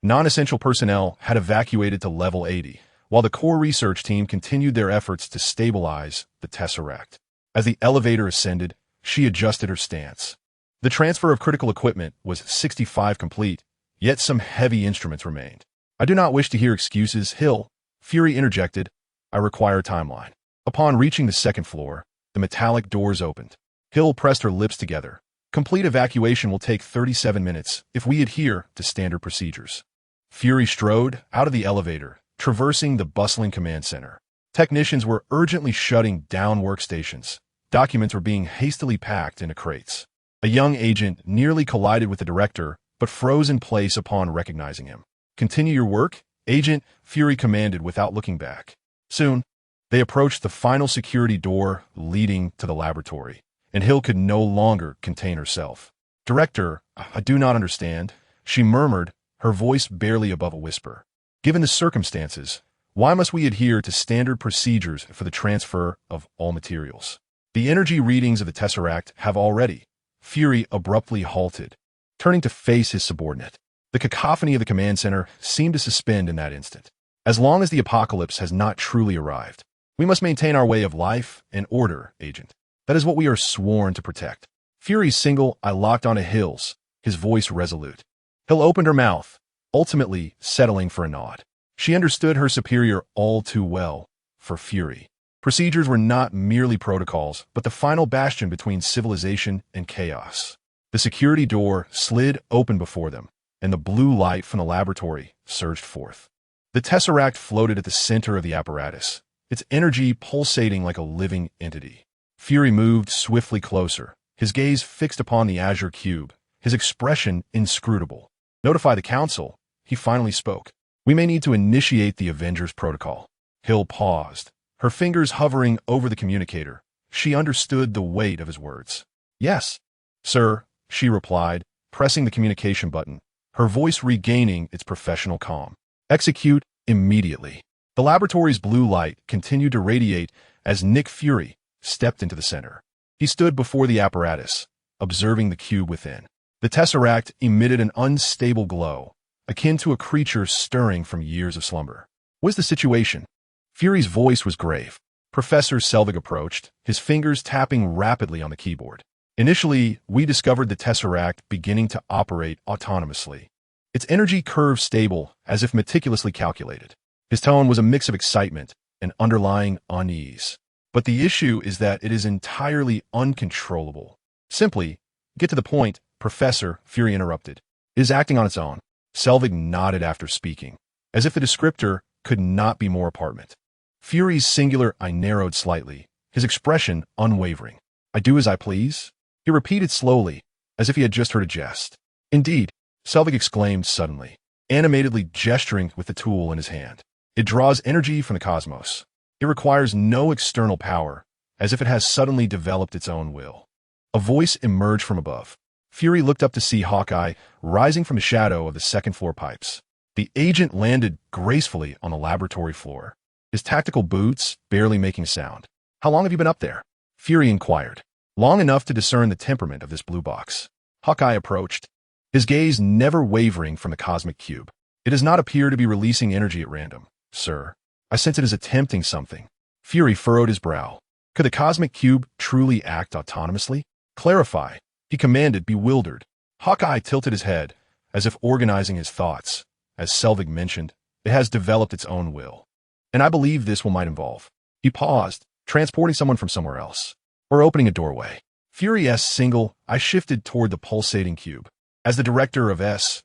Non-essential personnel had evacuated to level 80, while the core research team continued their efforts to stabilize the Tesseract. As the elevator ascended, she adjusted her stance. The transfer of critical equipment was 65 complete, yet some heavy instruments remained. "I do not wish to hear excuses, Hill," Fury interjected. "I require a timeline." Upon reaching the second floor, the metallic doors opened. Hill pressed her lips together. "Complete evacuation will take 37 minutes if we adhere to standard procedures." Fury strode out of the elevator, traversing the bustling command center. Technicians were urgently shutting down workstations. Documents were being hastily packed into crates. A young agent nearly collided with the director, but froze in place upon recognizing him. "Continue your work, Agent," Fury commanded without looking back. Soon, they approached the final security door leading to the laboratory, and Hill could no longer contain herself. "Director, I do not understand," she murmured, her voice barely above a whisper. "Given the circumstances, why must we adhere to standard procedures for the transfer of all materials? The energy readings of the Tesseract have already—" Fury abruptly halted, turning to face his subordinate. The cacophony of the command center seemed to suspend in that instant. "As long as the apocalypse has not truly arrived, we must maintain our way of life and order, Agent. That is what we are sworn to protect." Fury's single eye locked onto Hill's, his voice resolute. Hill opened her mouth, ultimately settling for a nod. She understood her superior all too well. For Fury, procedures were not merely protocols, but the final bastion between civilization and chaos. The security door slid open before them, and the blue light from the laboratory surged forth. The Tesseract floated at the center of the apparatus, its energy pulsating like a living entity. Fury moved swiftly closer, his gaze fixed upon the azure cube, his expression inscrutable. "Notify the council," he finally spoke. "We may need to initiate the Avengers Protocol." Hill paused, her fingers hovering over the communicator. She understood the weight of his words. "Yes, sir," she replied, pressing the communication button, her voice regaining its professional calm. "Execute immediately." The laboratory's blue light continued to radiate as Nick Fury stepped into the center. He stood before the apparatus, observing the cube within. The Tesseract emitted an unstable glow, akin to a creature stirring from years of slumber. "What's the situation?" Fury's voice was grave. Professor Selvig approached, his fingers tapping rapidly on the keyboard. "Initially, we discovered the Tesseract beginning to operate autonomously. Its energy curve stable, as if meticulously calculated." His tone was a mix of excitement and underlying unease. "But the issue is that it is entirely uncontrollable." "Simply, get to the point, Professor," Fury interrupted. "It is acting on its own." Selvig nodded after speaking, as if the descriptor could not be more apparent. Fury's singular eye narrowed slightly, his expression unwavering. "I do as I please?" He repeated slowly, as if he had just heard a jest. "Indeed," Selvig exclaimed suddenly, animatedly gesturing with the tool in his hand. "It draws energy from the cosmos. It requires no external power, as if it has suddenly developed its own will." A voice emerged from above. Fury looked up to see Hawkeye rising from the shadow of the second-floor pipes. The agent landed gracefully on the laboratory floor, his tactical boots barely making sound. "How long have you been up there?" Fury inquired. "Long enough to discern the temperament of this blue box." Hawkeye approached, his gaze never wavering from the cosmic cube. "It does not appear to be releasing energy at random, sir. I sense it is attempting something." Fury furrowed his brow. Could the cosmic cube truly act autonomously? Clarify, he commanded, bewildered. Hawkeye tilted his head, as if organizing his thoughts. As Selvig mentioned, it has developed its own will. And I believe this will might involve. He paused, transporting someone from somewhere else. Or opening a doorway. Furious single, I shifted toward the pulsating cube. As the director of S.H.I.E.L.D,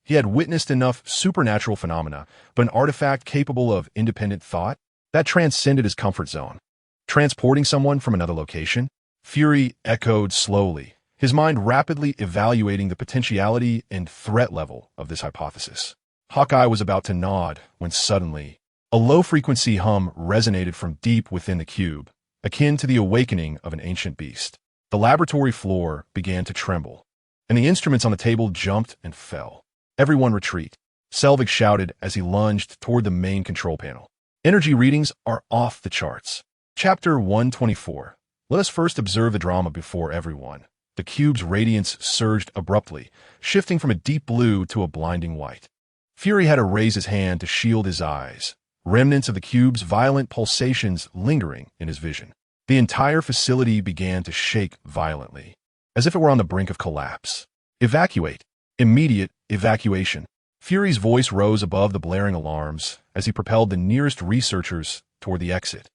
he had witnessed enough supernatural phenomena, but an artifact capable of independent thought? That transcended his comfort zone. Transporting someone from another location? Fury echoed slowly, his mind rapidly evaluating the potentiality and threat level of this hypothesis. Hawkeye was about to nod when suddenly, a low-frequency hum resonated from deep within the cube, akin to the awakening of an ancient beast. The laboratory floor began to tremble, and the instruments on the table jumped and fell. Everyone retreat, Selvig shouted as he lunged toward the main control panel. Energy readings are off the charts. Chapter 124. Let us first observe the drama before everyone. The cube's radiance surged abruptly, shifting from a deep blue to a blinding white. Fury had to raise his hand to shield his eyes, remnants of the cube's violent pulsations lingering in his vision. The entire facility began to shake violently, as if it were on the brink of collapse. Evacuate. Immediate evacuation. Fury's voice rose above the blaring alarms as he propelled the nearest researchers toward the exit.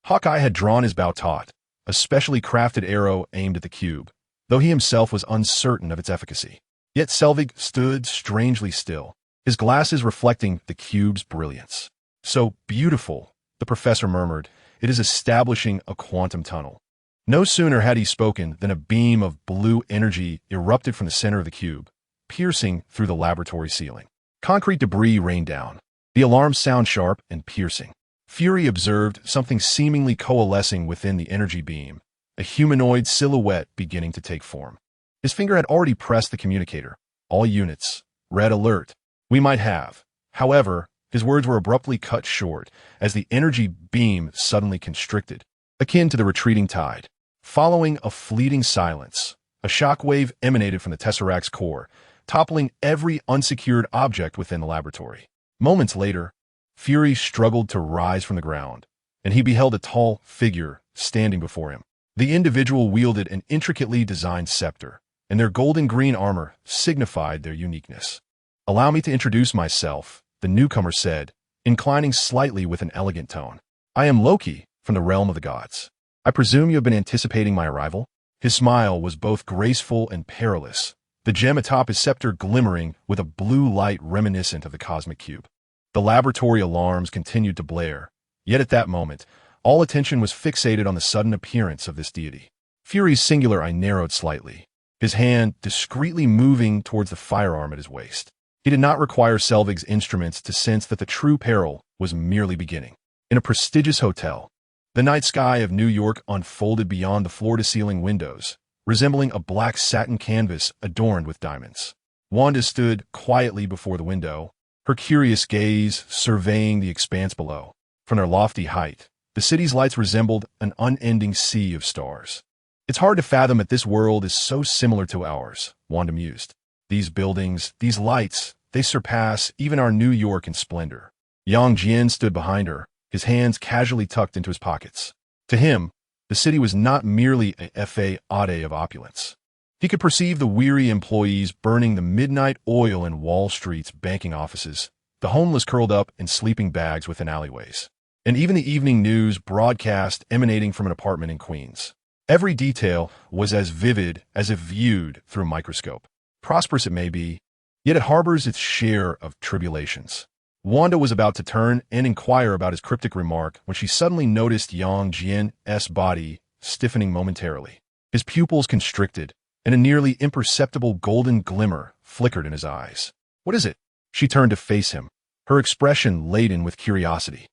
Hawkeye had drawn his bow taut, a specially crafted arrow aimed at the cube, though he himself was uncertain of its efficacy. Yet Selvig stood strangely still, his glasses reflecting the cube's brilliance. So beautiful, the professor murmured, it is establishing a quantum tunnel. No sooner had he spoken than a beam of blue energy erupted from the center of the cube, piercing through the laboratory ceiling. Concrete debris rained down, the alarms sound sharp and piercing. Fury observed something seemingly coalescing within the energy beam, a humanoid silhouette beginning to take form. His finger had already pressed the communicator. All units, red alert. We might have. However, his words were abruptly cut short as the energy beam suddenly constricted, akin to the retreating tide. Following a fleeting silence, a shockwave emanated from the Tesseract's core, toppling every unsecured object within the laboratory. Moments later, Fury struggled to rise from the ground, and he beheld a tall figure standing before him. The individual wielded an intricately designed scepter, and their golden-green armor signified their uniqueness. "Allow me to introduce myself," the newcomer said, inclining slightly with an elegant tone. "I am Loki, from the realm of the gods. I presume you have been anticipating my arrival?" His smile was both graceful and perilous, the gem atop his scepter glimmering with a blue light reminiscent of the cosmic cube. The laboratory alarms continued to blare, yet at that moment, all attention was fixated on the sudden appearance of this deity. Fury's singular eye narrowed slightly, his hand discreetly moving towards the firearm at his waist. He did not require Selvig's instruments to sense that the true peril was merely beginning. In a prestigious hotel, the night sky of New York unfolded beyond the floor-to-ceiling windows, resembling a black satin canvas adorned with diamonds. Wanda stood quietly before the window, her curious gaze surveying the expanse below. From their lofty height, the city's lights resembled an unending sea of stars. "It's hard to fathom that this world is so similar to ours," Wanda mused. "These buildings, these lights, they surpass even our New York in splendor." Jian stood behind her, his hands casually tucked into his pockets. To him, the city was not merely a F.A.O.D of opulence. He could perceive the weary employees burning the midnight oil in Wall Street's banking offices, the homeless curled up in sleeping bags within alleyways, and even the evening news broadcast emanating from an apartment in Queens. Every detail was as vivid as if viewed through a microscope. Prosperous it may be, yet it harbors its share of tribulations. Wanda was about to turn and inquire about his cryptic remark when she suddenly noticed Jian's body stiffening momentarily. His pupils constricted, and a nearly imperceptible golden glimmer flickered in his eyes. "What is it?" She turned to face him, her expression laden with curiosity.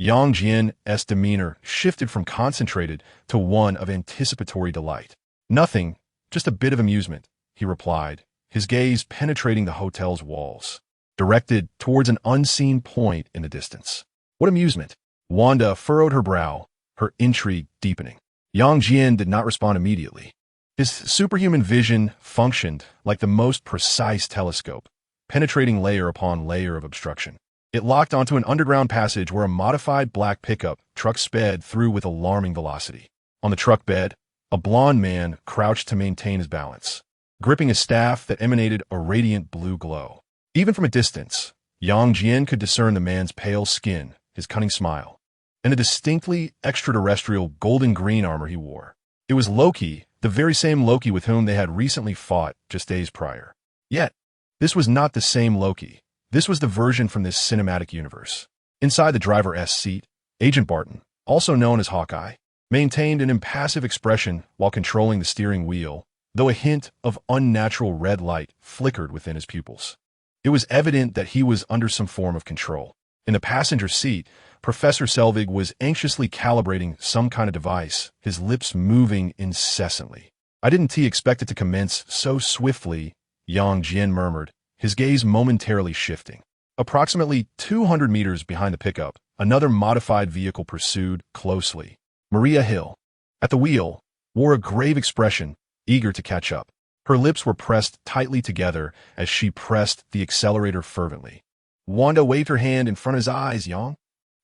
Jian's demeanor shifted from concentrated to one of anticipatory delight. "Nothing, just a bit of amusement," he replied, his gaze penetrating the hotel's walls, directed towards an unseen point in the distance. "What amusement?" Wanda furrowed her brow, her intrigue deepening. Jian did not respond immediately. His superhuman vision functioned like the most precise telescope, penetrating layer upon layer of obstruction. It locked onto an underground passage where a modified black pickup truck sped through with alarming velocity. On the truck bed, a blond man crouched to maintain his balance, gripping a staff that emanated a radiant blue glow. Even from a distance, Jian could discern the man's pale skin, his cunning smile, and the distinctly extraterrestrial golden-green armor he wore. It was Loki, the very same Loki with whom they had recently fought just days prior. Yet, this was not the same Loki. This was the version from this cinematic universe. Inside the driver's seat, Agent Barton, also known as Hawkeye, maintained an impassive expression while controlling the steering wheel, though a hint of unnatural red light flickered within his pupils. It was evident that he was under some form of control. In the passenger seat, Professor Selvig was anxiously calibrating some kind of device, his lips moving incessantly. "I didn't expect it to commence so swiftly," Jian murmured, his gaze momentarily shifting. Approximately 200 meters behind the pickup, another modified vehicle pursued closely. Maria Hill, at the wheel, wore a grave expression, eager to catch up. Her lips were pressed tightly together as she pressed the accelerator fervently. Wanda waved her hand in front of his eyes, Yang.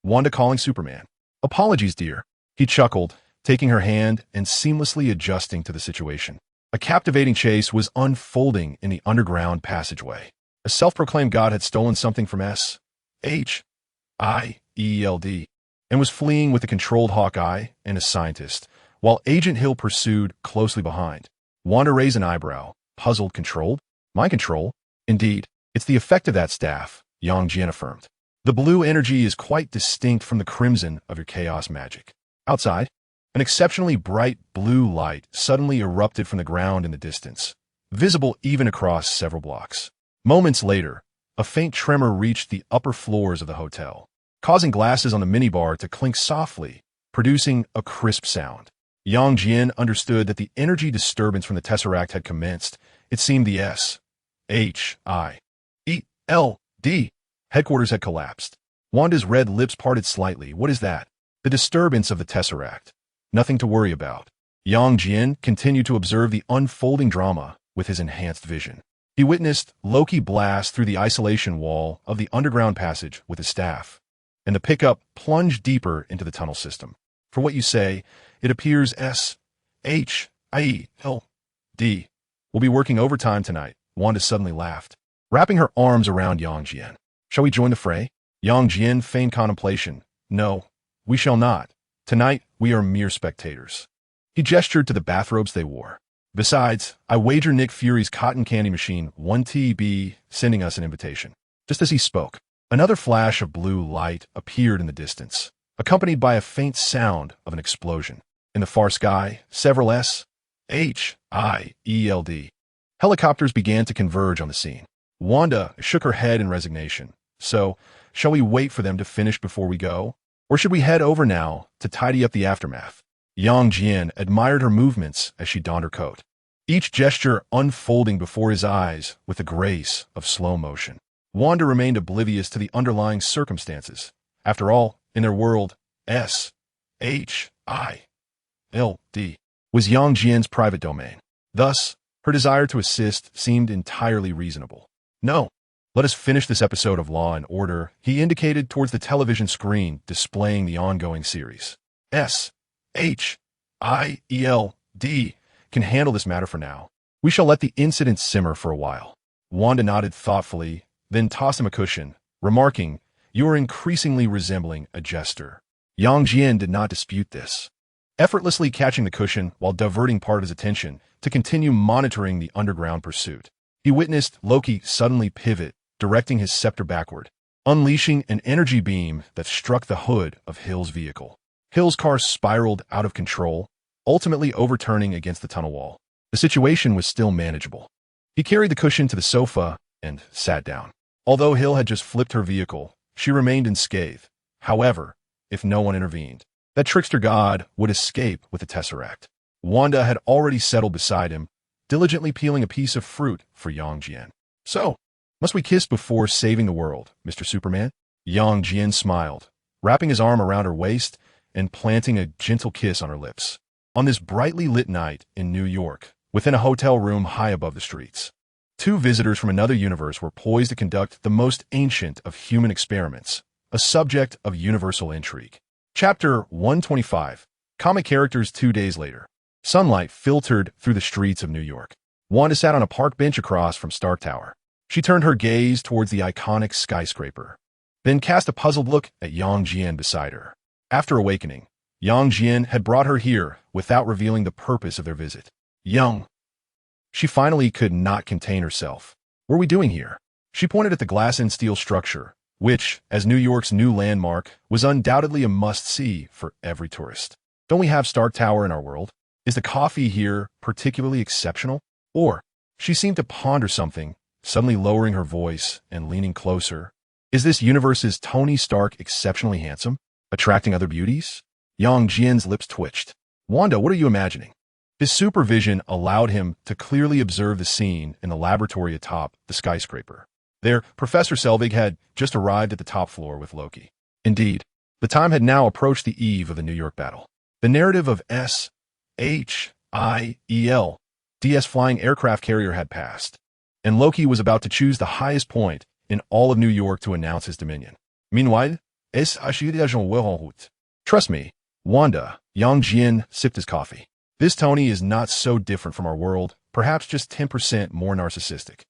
Wanda calling Superman. "Apologies, dear." He chuckled, taking her hand and seamlessly adjusting to the situation. A captivating chase was unfolding in the underground passageway. A self-proclaimed god had stolen something from S.H.I.E.L.D. and was fleeing with a controlled Hawkeye and a scientist, while Agent Hill pursued closely behind. Wanda raised an eyebrow, puzzled. "Controlled? My control?" "Indeed, it's the effect of that staff," Jian affirmed. "The blue energy is quite distinct from the crimson of your chaos magic." Outside, an exceptionally bright blue light suddenly erupted from the ground in the distance, visible even across several blocks. Moments later, a faint tremor reached the upper floors of the hotel, causing glasses on the minibar to clink softly, producing a crisp sound. Jian understood that the energy disturbance from the Tesseract had commenced. It seemed the S.H.I.E.L.D. headquarters had collapsed. Wanda's red lips parted slightly. "What is that?" "The disturbance of the Tesseract. Nothing to worry about." Jian continued to observe the unfolding drama with his enhanced vision. He witnessed Loki blast through the isolation wall of the underground passage with his staff, and the pickup plunged deeper into the tunnel system. "For what you say, it appears S.H.I.E.L.D. will be working overtime tonight." Wanda suddenly laughed, wrapping her arms around Jian. "Shall we join the fray?" Jian feigned contemplation. "No, we shall not. Tonight, we are mere spectators." He gestured to the bathrobes they wore. "Besides, I wager Nick Fury's cotton candy machine won't be sending us an invitation." Just as he spoke, another flash of blue light appeared in the distance, accompanied by a faint sound of an explosion. In the far sky, several S.H.I.E.L.D. helicopters began to converge on the scene. Wanda shook her head in resignation. "So, shall we wait for them to finish before we go? Or should we head over now to tidy up the aftermath?" Jian admired her movements as she donned her coat, each gesture unfolding before his eyes with the grace of slow motion. Wanda remained oblivious to the underlying circumstances. After all, in their world, S.H.I.E.L.D. was Jian's private domain. Thus, her desire to assist seemed entirely reasonable. "No, let us finish this episode of Law and Order," he indicated towards the television screen displaying the ongoing series. S.H.I.E.L.D. can handle this matter for now. We shall let the incident simmer for a while." Wanda nodded thoughtfully, then tossed him a cushion, remarking, "You are increasingly resembling a jester." Jian did not dispute this, effortlessly catching the cushion while diverting part of his attention to continue monitoring the underground pursuit. He witnessed Loki suddenly pivot, directing his scepter backward, unleashing an energy beam that struck the hood of Hill's vehicle. Hill's car spiraled out of control, ultimately overturning against the tunnel wall. The situation was still manageable. He carried the cushion to the sofa and sat down. Although Hill had just flipped her vehicle, she remained unscathed. However, if no one intervened, that trickster god would escape with the Tesseract. Wanda had already settled beside him, diligently peeling a piece of fruit for Jian. "So, must we kiss before saving the world, Mr. Superman?" Jian smiled, wrapping his arm around her waist and planting a gentle kiss on her lips. On this brightly lit night in New York, within a hotel room high above the streets, Two visitors from another universe were poised to conduct the most ancient of human experiments, a subject of universal intrigue. Chapter 125. Comic characters 2 days later. Sunlight filtered through the streets of New York. Wanda sat on a park bench across from Stark Tower. She turned her gaze towards the iconic skyscraper, then cast a puzzled look at Jian beside her. After awakening, Jian had brought her here without revealing the purpose of their visit. Young. She finally could not contain herself. What are we doing here? She pointed at the glass and steel structure, which, as New York's new landmark, was undoubtedly a must-see for every tourist. Don't we have Stark Tower in our world? Is the coffee here particularly exceptional? Or, she seemed to ponder something, suddenly lowering her voice and leaning closer. Is this universe's Tony Stark exceptionally handsome, attracting other beauties? Jian's lips twitched. Wanda, what are you imagining? His supervision allowed him to clearly observe the scene in the laboratory atop the skyscraper. There, Professor Selvig had just arrived at the top floor with Loki. Indeed, the time had now approached the eve of the New York battle. The narrative of S.H.I.E.L. DS flying aircraft carrier had passed, and Loki was about to choose the highest point in all of New York to announce his dominion. Meanwhile, S.H.I.E.L. Trust me, Wanda, Jian sipped his coffee. This Tony is not so different from our world, perhaps just 10% more narcissistic.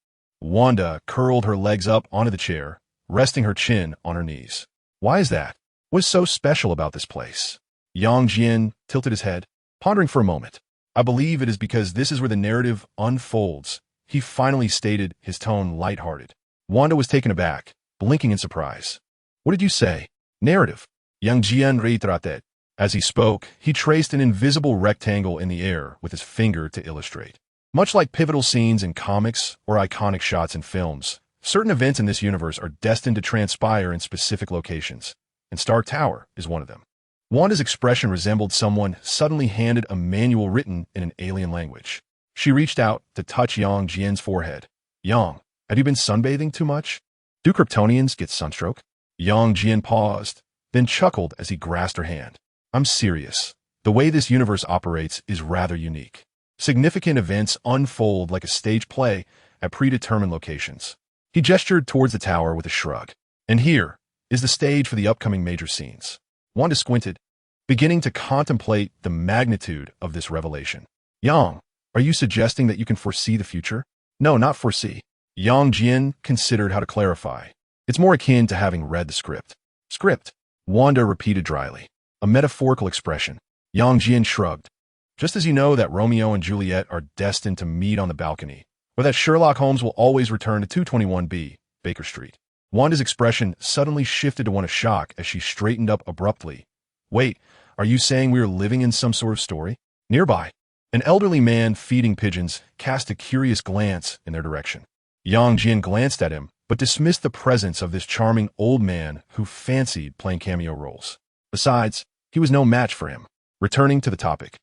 Wanda curled her legs up onto the chair, resting her chin on her knees. Why is that? What is so special about this place? Jian tilted his head, pondering for a moment. I believe it is because this is where the narrative unfolds. He finally stated, his tone lighthearted. Wanda was taken aback, blinking in surprise. What did you say? Narrative. Jian reiterated. As he spoke, he traced an invisible rectangle in the air with his finger to illustrate. Much like pivotal scenes in comics or iconic shots in films, certain events in this universe are destined to transpire in specific locations, and Stark Tower is one of them. Wanda's expression resembled someone suddenly handed a manual written in an alien language. She reached out to touch Jian's forehead. Yang, had you been sunbathing too much? Do Kryptonians get sunstroke? Jian paused, then chuckled as he grasped her hand. I'm serious. The way this universe operates is rather unique. Significant events unfold like a stage play at predetermined locations. He gestured towards the tower with a shrug. And here is the stage for the upcoming major scenes. Wanda squinted, beginning to contemplate the magnitude of this revelation. Yang, are you suggesting that you can foresee the future? No, not foresee. Jian considered how to clarify. It's more akin to having read the script. Script, Wanda repeated dryly. A metaphorical expression. Jian shrugged. Just as you know that Romeo and Juliet are destined to meet on the balcony, or that Sherlock Holmes will always return to 221B, Baker Street. Wanda's expression suddenly shifted to one of shock as she straightened up abruptly. Wait, are you saying we are living in some sort of story? Nearby, an elderly man feeding pigeons cast a curious glance in their direction. Jian glanced at him, but dismissed the presence of this charming old man who fancied playing cameo roles. Besides, he was no match for him. Returning to the topic,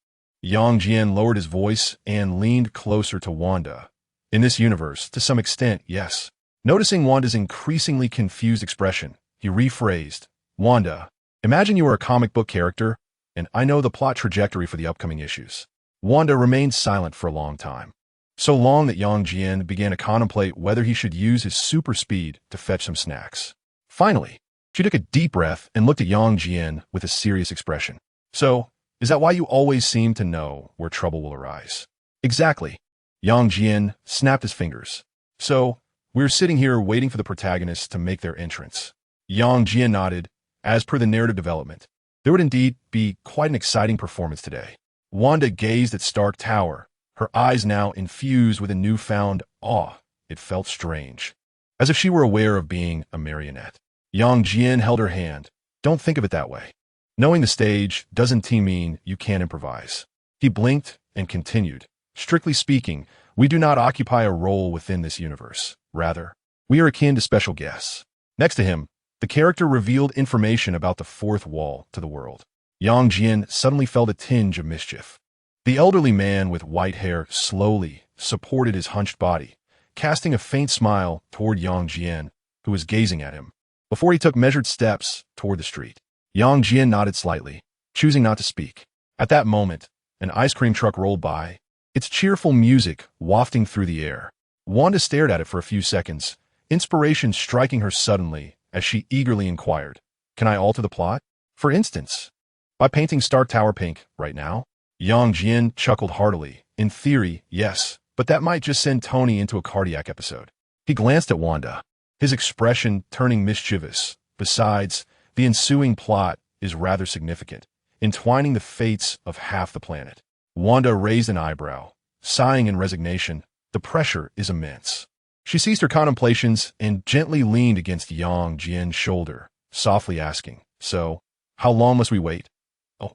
Jian lowered his voice and leaned closer to Wanda. In this universe, to some extent, yes. Noticing Wanda's increasingly confused expression, he rephrased, Wanda, imagine you are a comic book character, and I know the plot trajectory for the upcoming issues. Wanda remained silent for a long time. So long that Jian began to contemplate whether he should use his super speed to fetch some snacks. Finally, she took a deep breath and looked at Jian with a serious expression. So, is that why you always seem to know where trouble will arise? Exactly. Jian snapped his fingers. So, we're sitting here waiting for the protagonists to make their entrance. Jian nodded. As per the narrative development, there would indeed be quite an exciting performance today. Wanda gazed at Stark Tower, her eyes now infused with a newfound awe. It felt strange, as if she were aware of being a marionette. Jian held her hand. Don't think of it that way. Knowing the stage doesn't mean you can't improvise. He blinked and continued. Strictly speaking, we do not occupy a role within this universe. Rather, we are akin to special guests. Next to him, the character revealed information about the fourth wall to the world. Jian suddenly felt a tinge of mischief. The elderly man with white hair slowly supported his hunched body, casting a faint smile toward Jian, who was gazing at him, before he took measured steps toward the street. Jian nodded slightly, choosing not to speak. At that moment, an ice cream truck rolled by, its cheerful music wafting through the air. Wanda stared at it for a few seconds, inspiration striking her suddenly as she eagerly inquired, "Can I alter the plot? For instance, by painting Stark Tower pink right now?" Jian chuckled heartily. "In theory, yes, but that might just send Tony into a cardiac episode." He glanced at Wanda, his expression turning mischievous. "Besides, the ensuing plot is rather significant, entwining the fates of half the planet." Wanda raised an eyebrow, sighing in resignation. The pressure is immense. She ceased her contemplations and gently leaned against Jian's shoulder, softly asking, "So, how long must we wait?"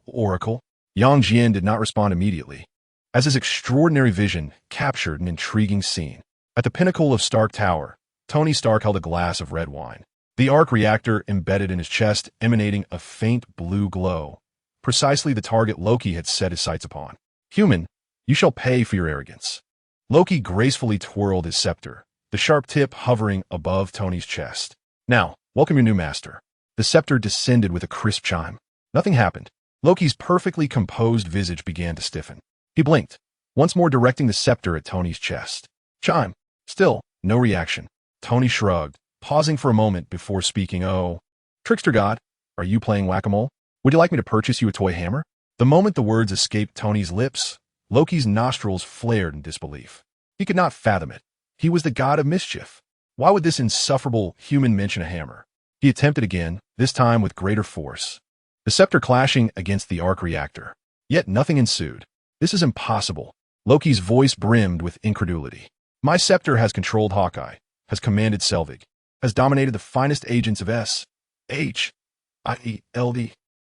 "Oracle?" Jian did not respond immediately, as his extraordinary vision captured an intriguing scene. At the pinnacle of Stark Tower, Tony Stark held a glass of red wine, the arc reactor embedded in his chest emanating a faint blue glow, precisely the target Loki had set his sights upon. "Human, you shall pay for your arrogance." Loki gracefully twirled his scepter, the sharp tip hovering above Tony's chest. "Now, welcome your new master." The scepter descended with a crisp chime. Nothing happened. Loki's perfectly composed visage began to stiffen. He blinked, once more directing the scepter at Tony's chest. Chime. Still, no reaction. Tony shrugged, pausing for a moment before speaking. "Oh, trickster god, are you playing whack-a-mole? Would you like me to purchase you a toy hammer?" The moment the words escaped Tony's lips, Loki's nostrils flared in disbelief. He could not fathom it. He was the god of mischief. Why would this insufferable human mention a hammer? He attempted again, this time with greater force, the scepter clashing against the arc reactor. Yet nothing ensued. "This is impossible." Loki's voice brimmed with incredulity. "My scepter has controlled Hawkeye, has commanded Selvig, has dominated the finest agents of S.H.I.E.L.D.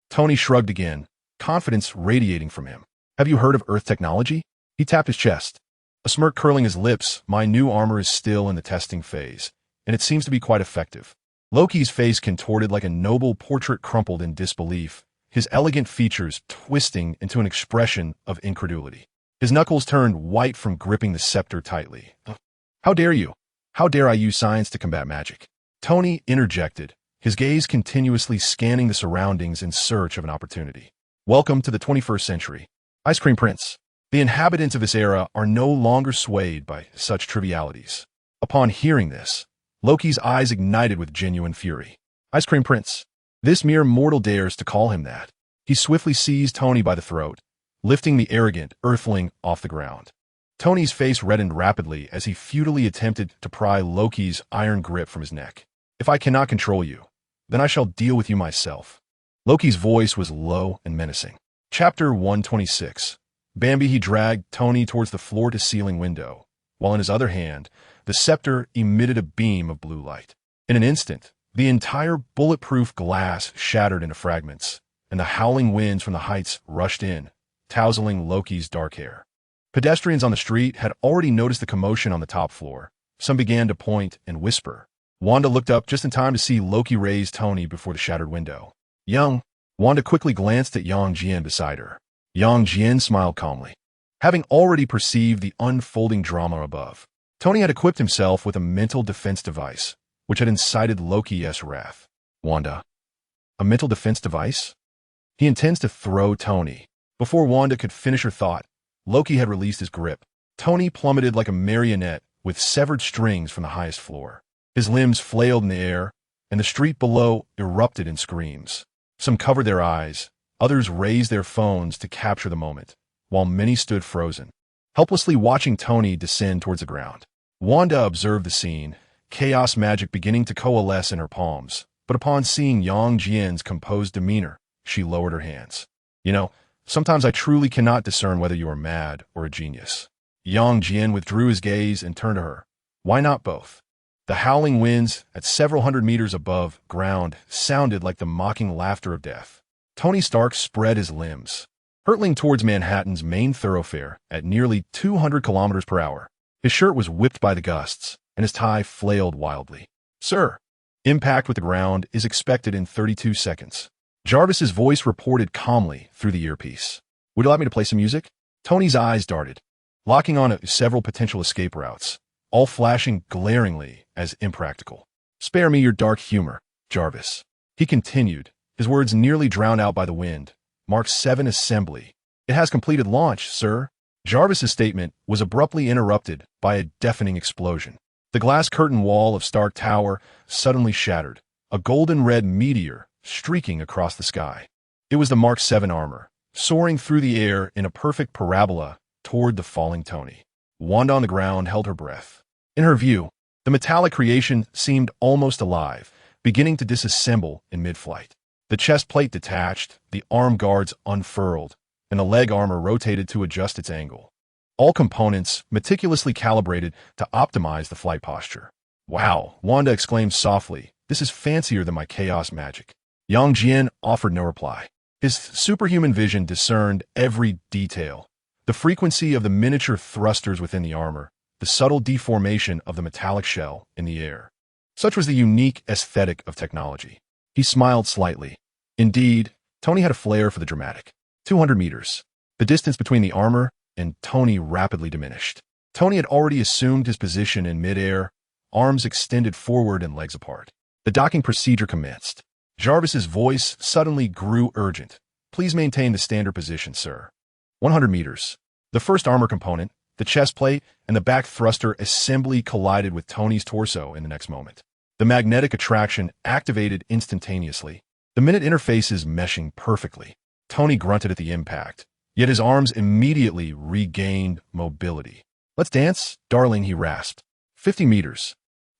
Tony shrugged again, confidence radiating from him. "Have you heard of Earth technology?" He tapped his chest, a smirk curling his lips. "My new armor is still in the testing phase, and it seems to be quite effective." Loki's face contorted like a noble portrait crumpled in disbelief, his elegant features twisting into an expression of incredulity. His knuckles turned white from gripping the scepter tightly. "How dare you? How dare I use science to combat magic?" Tony interjected, his gaze continuously scanning the surroundings in search of an opportunity. "Welcome to the 21st century. Ice Cream Prince. The inhabitants of this era are no longer swayed by such trivialities." Upon hearing this, Loki's eyes ignited with genuine fury. "Ice Cream Prince. This mere mortal dares to call him that." He swiftly seized Tony by the throat, lifting the arrogant earthling off the ground. Tony's face reddened rapidly as he futilely attempted to pry Loki's iron grip from his neck. "If I cannot control you, then I shall deal with you myself." Loki's voice was low and menacing. Chapter 126. Bambi. He dragged Tony towards the floor-to-ceiling window, while in his other hand, the scepter emitted a beam of blue light. In an instant, the entire bulletproof glass shattered into fragments, and the howling winds from the heights rushed in, tousling Loki's dark hair. Pedestrians on the street had already noticed the commotion on the top floor. Some began to point and whisper. Wanda looked up just in time to see Loki raise Tony before the shattered window. "Young." Wanda quickly glanced at Jian beside her. Jian smiled calmly, having already perceived the unfolding drama above. Tony had equipped himself with a mental defense device, which had incited Loki's wrath. "Wanda, a mental defense device? He intends to throw Tony." Before Wanda could finish her thought, Loki had released his grip. Tony plummeted like a marionette with severed strings from the highest floor. His limbs flailed in the air, and the street below erupted in screams. Some covered their eyes, others raised their phones to capture the moment, while many stood frozen, helplessly watching Tony descend towards the ground. Wanda observed the scene, chaos magic beginning to coalesce in her palms, but upon seeing Jian's composed demeanor, she lowered her hands. "You know, sometimes I truly cannot discern whether you are mad or a genius." Jian withdrew his gaze and turned to her. "Why not both?" The howling winds, at several hundred meters above ground, sounded like the mocking laughter of death. Tony Stark spread his limbs, hurtling towards Manhattan's main thoroughfare at nearly 200 kilometers per hour. His shirt was whipped by the gusts, and his tie flailed wildly. "Sir, impact with the ground is expected in 32 seconds. Jarvis's voice reported calmly through the earpiece. "Would you like me to play some music?" Tony's eyes darted, locking on several potential escape routes, all flashing glaringly as impractical. "Spare me your dark humor, Jarvis," he continued, his words nearly drowned out by the wind. "Mark 7 assembly. It has completed launch, sir." Jarvis's statement was abruptly interrupted by a deafening explosion. The glass curtain wall of Stark Tower suddenly shattered, a golden-red meteor streaking across the sky. It was the Mark 7 armor, soaring through the air in a perfect parabola toward the falling Tony. Wanda on the ground held her breath. In her view, the metallic creation seemed almost alive, beginning to disassemble in mid-flight. The chest plate detached, the arm guards unfurled, and the leg armor rotated to adjust its angle. All components meticulously calibrated to optimize the flight posture. "Wow," Wanda exclaimed softly, "this is fancier than my chaos magic." Jian offered no reply. His superhuman vision discerned every detail. The frequency of the miniature thrusters within the armor, the subtle deformation of the metallic shell in the air. Such was the unique aesthetic of technology. He smiled slightly. Indeed, Tony had a flair for the dramatic. 200 meters. The distance between the armor and Tony rapidly diminished. Tony had already assumed his position in midair, arms extended forward and legs apart. The docking procedure commenced. Jarvis's voice suddenly grew urgent. "Please maintain the standard position, sir." 100 meters. The first armor component, the chest plate, and the back thruster assembly collided with Tony's torso in the next moment. The magnetic attraction activated instantaneously, the minute interfaces meshing perfectly. Tony grunted at the impact, yet his arms immediately regained mobility. "Let's dance, darling," he rasped. 50 meters.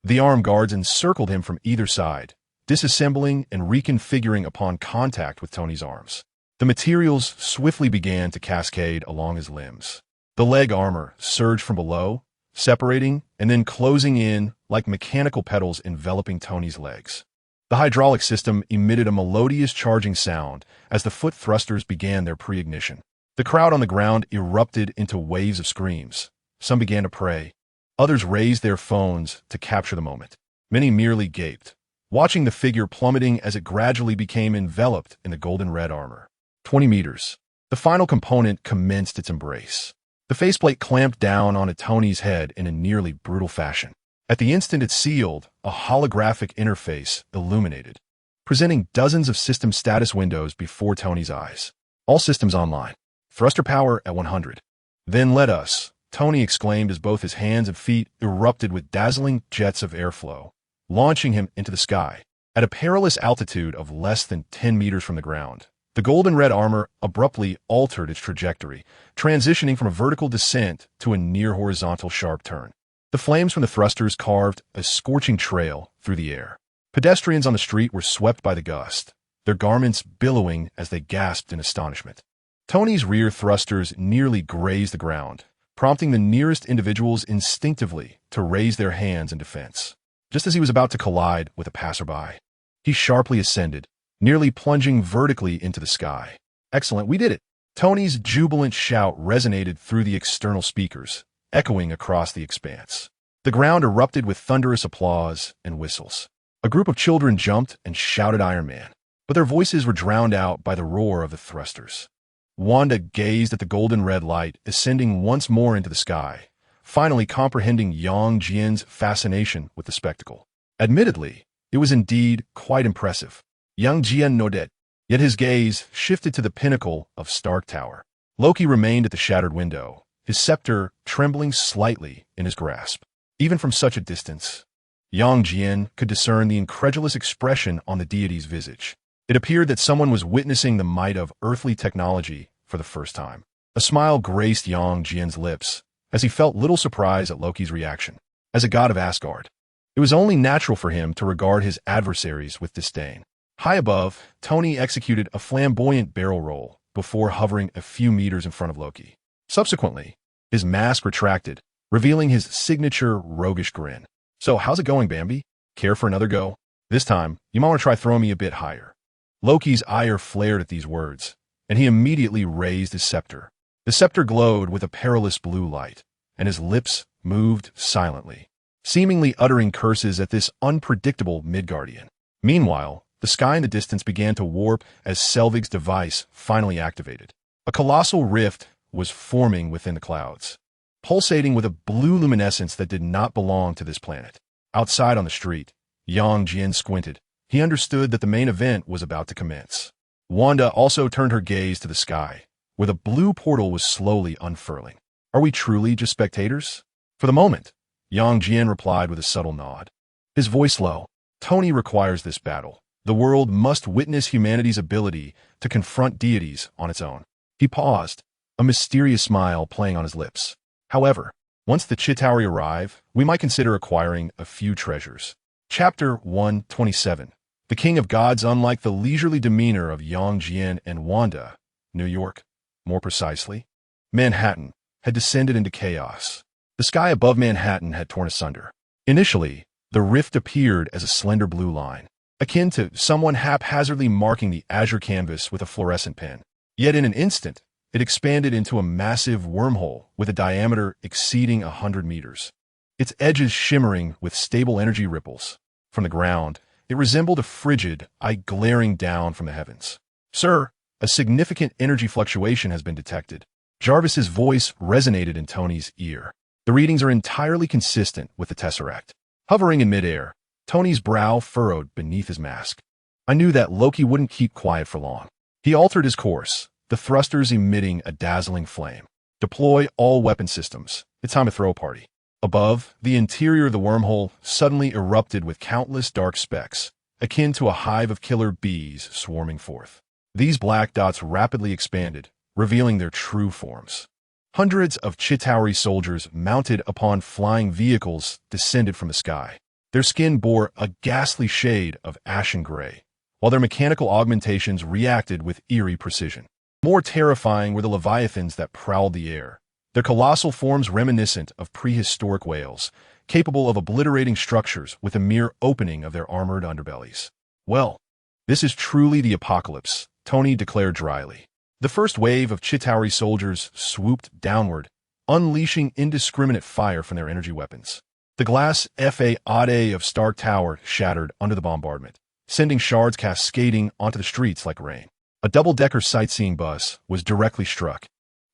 The arm guards encircled him from either side, disassembling and reconfiguring upon contact with Tony's arms. The materials swiftly began to cascade along his limbs. The leg armor surged from below, separating and then closing in like mechanical pedals enveloping Tony's legs. The hydraulic system emitted a melodious charging sound as the foot thrusters began their pre-ignition. The crowd on the ground erupted into waves of screams. Some began to pray. Others raised their phones to capture the moment. Many merely gaped, watching the figure plummeting as it gradually became enveloped in the golden red armor. 20 meters. The final component commenced its embrace. The faceplate clamped down onto Tony's head in a nearly brutal fashion. At the instant it sealed, a holographic interface illuminated, presenting dozens of system status windows before Tony's eyes. All systems online. Thruster power at 100. "Then let us," Tony exclaimed as both his hands and feet erupted with dazzling jets of airflow, launching him into the sky. At a perilous altitude of less than 10 meters from the ground, the golden red armor abruptly altered its trajectory, transitioning from a vertical descent to a near horizontal sharp turn. The flames from the thrusters carved a scorching trail through the air. Pedestrians on the street were swept by the gust, their garments billowing as they gasped in astonishment. Tony's rear thrusters nearly grazed the ground, prompting the nearest individuals instinctively to raise their hands in defense. Just as he was about to collide with a passerby, he sharply ascended, nearly plunging vertically into the sky. "Excellent, we did it!" Tony's jubilant shout resonated through the external speakers, echoing across the expanse. The ground erupted with thunderous applause and whistles. A group of children jumped and shouted Iron Man, but their voices were drowned out by the roar of the thrusters. Wanda gazed at the golden red light ascending once more into the sky, finally comprehending Jian's fascination with the spectacle. Admittedly, it was indeed quite impressive. Jian nodded, yet his gaze shifted to the pinnacle of Stark Tower. Loki remained at the shattered window, his scepter trembling slightly in his grasp. Even from such a distance, Jian could discern the incredulous expression on the deity's visage. It appeared that someone was witnessing the might of earthly technology for the first time. A smile graced Jian's lips as he felt little surprise at Loki's reaction. As a god of Asgard, it was only natural for him to regard his adversaries with disdain. High above, Tony executed a flamboyant barrel roll before hovering a few meters in front of Loki. Subsequently, his mask retracted, revealing his signature roguish grin. "So, how's it going, Bambi? Care for another go? This time, you might want to try throwing me a bit higher." Loki's ire flared at these words, and he immediately raised his scepter. The scepter glowed with a perilous blue light, and his lips moved silently, seemingly uttering curses at this unpredictable Midgardian. Meanwhile, the sky in the distance began to warp as Selvig's device finally activated. A colossal rift was forming within the clouds, pulsating with a blue luminescence that did not belong to this planet. Outside on the street, Jian squinted. He understood that the main event was about to commence. Wanda also turned her gaze to the sky, where the blue portal was slowly unfurling. Are we truly just spectators? For the moment, Jian replied with a subtle nod. His voice low. Tony requires this battle. The world must witness humanity's ability to confront deities on its own. He paused, a mysterious smile playing on his lips. However, once the Chitauri arrive, we might consider acquiring a few treasures. Chapter 127. The King of Gods. Unlike the leisurely demeanor of Jian and Wanda, New York, more precisely, Manhattan, had descended into chaos. The sky above Manhattan had torn asunder. Initially, the rift appeared as a slender blue line, akin to someone haphazardly marking the azure canvas with a fluorescent pen. Yet in an instant, it expanded into a massive wormhole with a diameter exceeding 100 meters, its edges shimmering with stable energy ripples. From the ground, it resembled a frigid eye glaring down from the heavens. Sir, a significant energy fluctuation has been detected. Jarvis's voice resonated in Tony's ear. The readings are entirely consistent with the Tesseract. Hovering in midair, Tony's brow furrowed beneath his mask. I knew that Loki wouldn't keep quiet for long. He altered his course, the thrusters emitting a dazzling flame. Deploy all weapon systems. It's time to throw a party. Above, the interior of the wormhole suddenly erupted with countless dark specks, akin to a hive of killer bees swarming forth. These black dots rapidly expanded, revealing their true forms. Hundreds of Chitauri soldiers mounted upon flying vehicles descended from the sky. Their skin bore a ghastly shade of ashen gray, while their mechanical augmentations reacted with eerie precision. More terrifying were the leviathans that prowled the air, their colossal forms reminiscent of prehistoric whales, capable of obliterating structures with a mere opening of their armored underbellies. Well, this is truly the apocalypse, Tony declared dryly. The first wave of Chitauri soldiers swooped downward, unleashing indiscriminate fire from their energy weapons. The glass F.A.A. of Stark Tower shattered under the bombardment, sending shards cascading onto the streets like rain. A double-decker sightseeing bus was directly struck,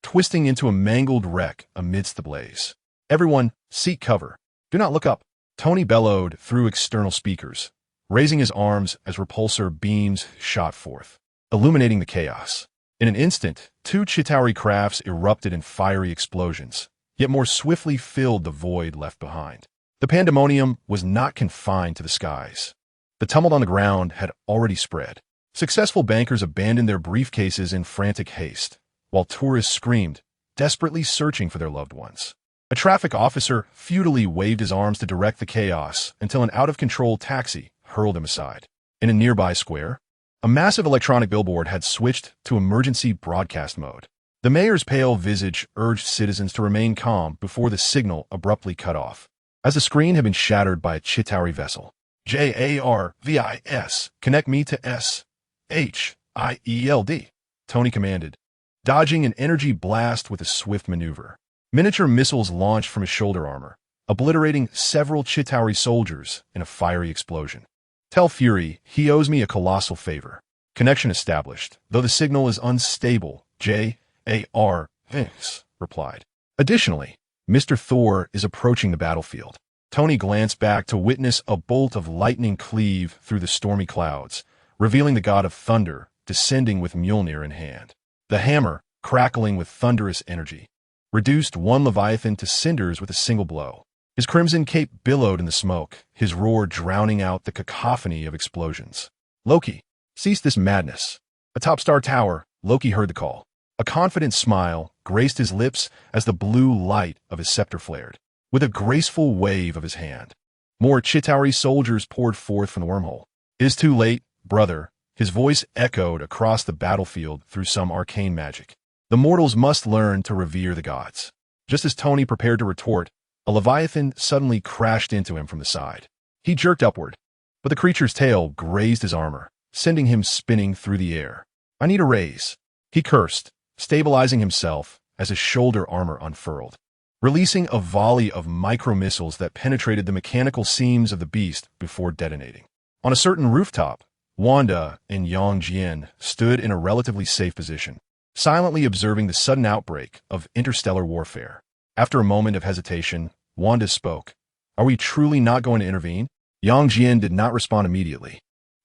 twisting into a mangled wreck amidst the blaze. Everyone, seek cover. Do not look up. Tony bellowed through external speakers, raising his arms as repulsor beams shot forth, illuminating the chaos. In an instant, two Chitauri crafts erupted in fiery explosions, yet more swiftly filled the void left behind. The pandemonium was not confined to the skies. The tumult on the ground had already spread. Successful bankers abandoned their briefcases in frantic haste, while tourists screamed, desperately searching for their loved ones. A traffic officer futilely waved his arms to direct the chaos until an out-of-control taxi hurled him aside. In a nearby square, a massive electronic billboard had switched to emergency broadcast mode. The mayor's pale visage urged citizens to remain calm before the signal abruptly cut off, as the screen had been shattered by a Chitauri vessel. Jarvis, connect me to S.H.I.E.L.D, Tony commanded, dodging an energy blast with a swift maneuver. Miniature missiles launched from his shoulder armor, obliterating several Chitauri soldiers in a fiery explosion. Tell Fury he owes me a colossal favor. Connection established, though the signal is unstable, Jarvis replied. Additionally, Mr. Thor is approaching the battlefield. Tony glanced back to witness a bolt of lightning cleave through the stormy clouds, revealing the god of thunder descending with Mjolnir in hand. The hammer, crackling with thunderous energy, reduced one Leviathan to cinders with a single blow. His crimson cape billowed in the smoke, his roar drowning out the cacophony of explosions. Loki, cease this madness. Atop Star Tower, Loki heard the call. A confident smile graced his lips as the blue light of his scepter flared. With a graceful wave of his hand, more Chitauri soldiers poured forth from the wormhole. It is too late, brother. His voice echoed across the battlefield through some arcane magic. The mortals must learn to revere the gods. Just as Tony prepared to retort, a Leviathan suddenly crashed into him from the side. He jerked upward, but the creature's tail grazed his armor, sending him spinning through the air. I need a raise, he cursed, stabilizing himself as his shoulder armor unfurled, releasing a volley of micro-missiles that penetrated the mechanical seams of the beast before detonating. On a certain rooftop, Wanda and Jian stood in a relatively safe position, silently observing the sudden outbreak of interstellar warfare. After a moment of hesitation, Wanda spoke. Are we truly not going to intervene? Jian did not respond immediately.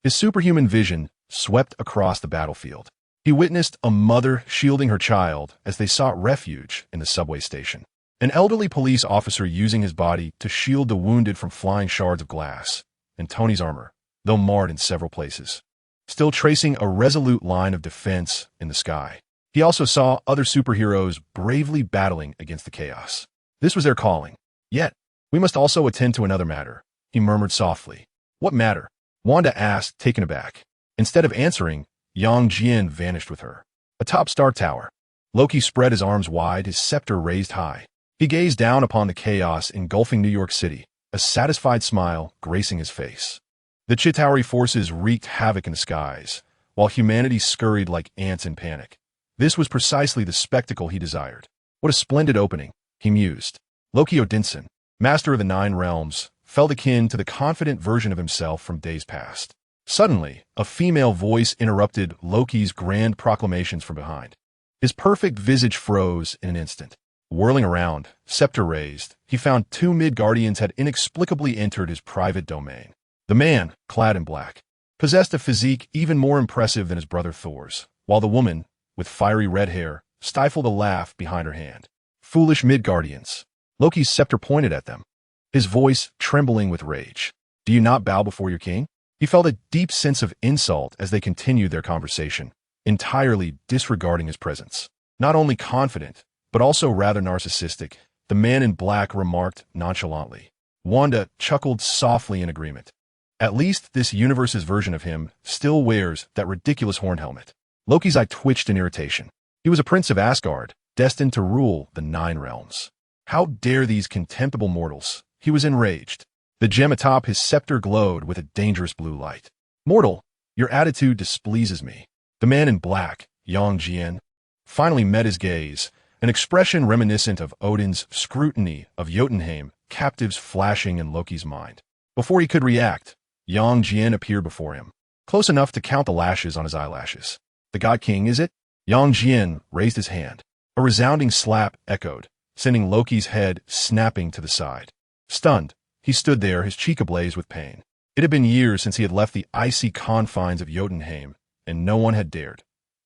His superhuman vision swept across the battlefield, He witnessed a mother shielding her child as they sought refuge in the subway station. An elderly police officer using his body to shield the wounded from flying shards of glass, and Tony's armor, though marred in several places, still tracing a resolute line of defense in the sky. He also saw other superheroes bravely battling against the chaos. This was their calling. Yet, we must also attend to another matter, he murmured softly. What matter? Wanda asked, taken aback. Instead of answering, Jian vanished with her. Atop Stark Tower, Loki spread his arms wide, his scepter raised high. He gazed down upon the chaos engulfing New York City, a satisfied smile gracing his face. The Chitauri forces wreaked havoc in the skies, while humanity scurried like ants in panic. This was precisely the spectacle he desired. What a splendid opening, he mused. Loki Odinson, master of the 9 realms, felt akin to the confident version of himself from days past. Suddenly, a female voice interrupted Loki's grand proclamations from behind. His perfect visage froze in an instant. Whirling around, scepter raised, he found 2 Midgardians had inexplicably entered his private domain. The man, clad in black, possessed a physique even more impressive than his brother Thor's, while the woman, with fiery red hair, stifled a laugh behind her hand. Foolish Midgardians. Loki's scepter pointed at them, his voice trembling with rage. Do you not bow before your king? He felt a deep sense of insult as they continued their conversation, entirely disregarding his presence. Not only confident, but also rather narcissistic, the man in black remarked nonchalantly. Wanda chuckled softly in agreement. At least this universe's version of him still wears that ridiculous horn helmet. Loki's eye twitched in irritation. He was a prince of Asgard, destined to rule the 9 realms. How dare these contemptible mortals? He was enraged. The gem atop his scepter glowed with a dangerous blue light. Mortal, your attitude displeases me. The man in black, Jian, finally met his gaze, an expression reminiscent of Odin's scrutiny of Jotunheim, captives flashing in Loki's mind. Before he could react, Jian appeared before him, close enough to count the lashes on his eyelashes. The God King, is it? Jian raised his hand. A resounding slap echoed, sending Loki's head snapping to the side. Stunned, he stood there, his cheek ablaze with pain. It had been years since he had left the icy confines of Jotunheim, and no one had dared.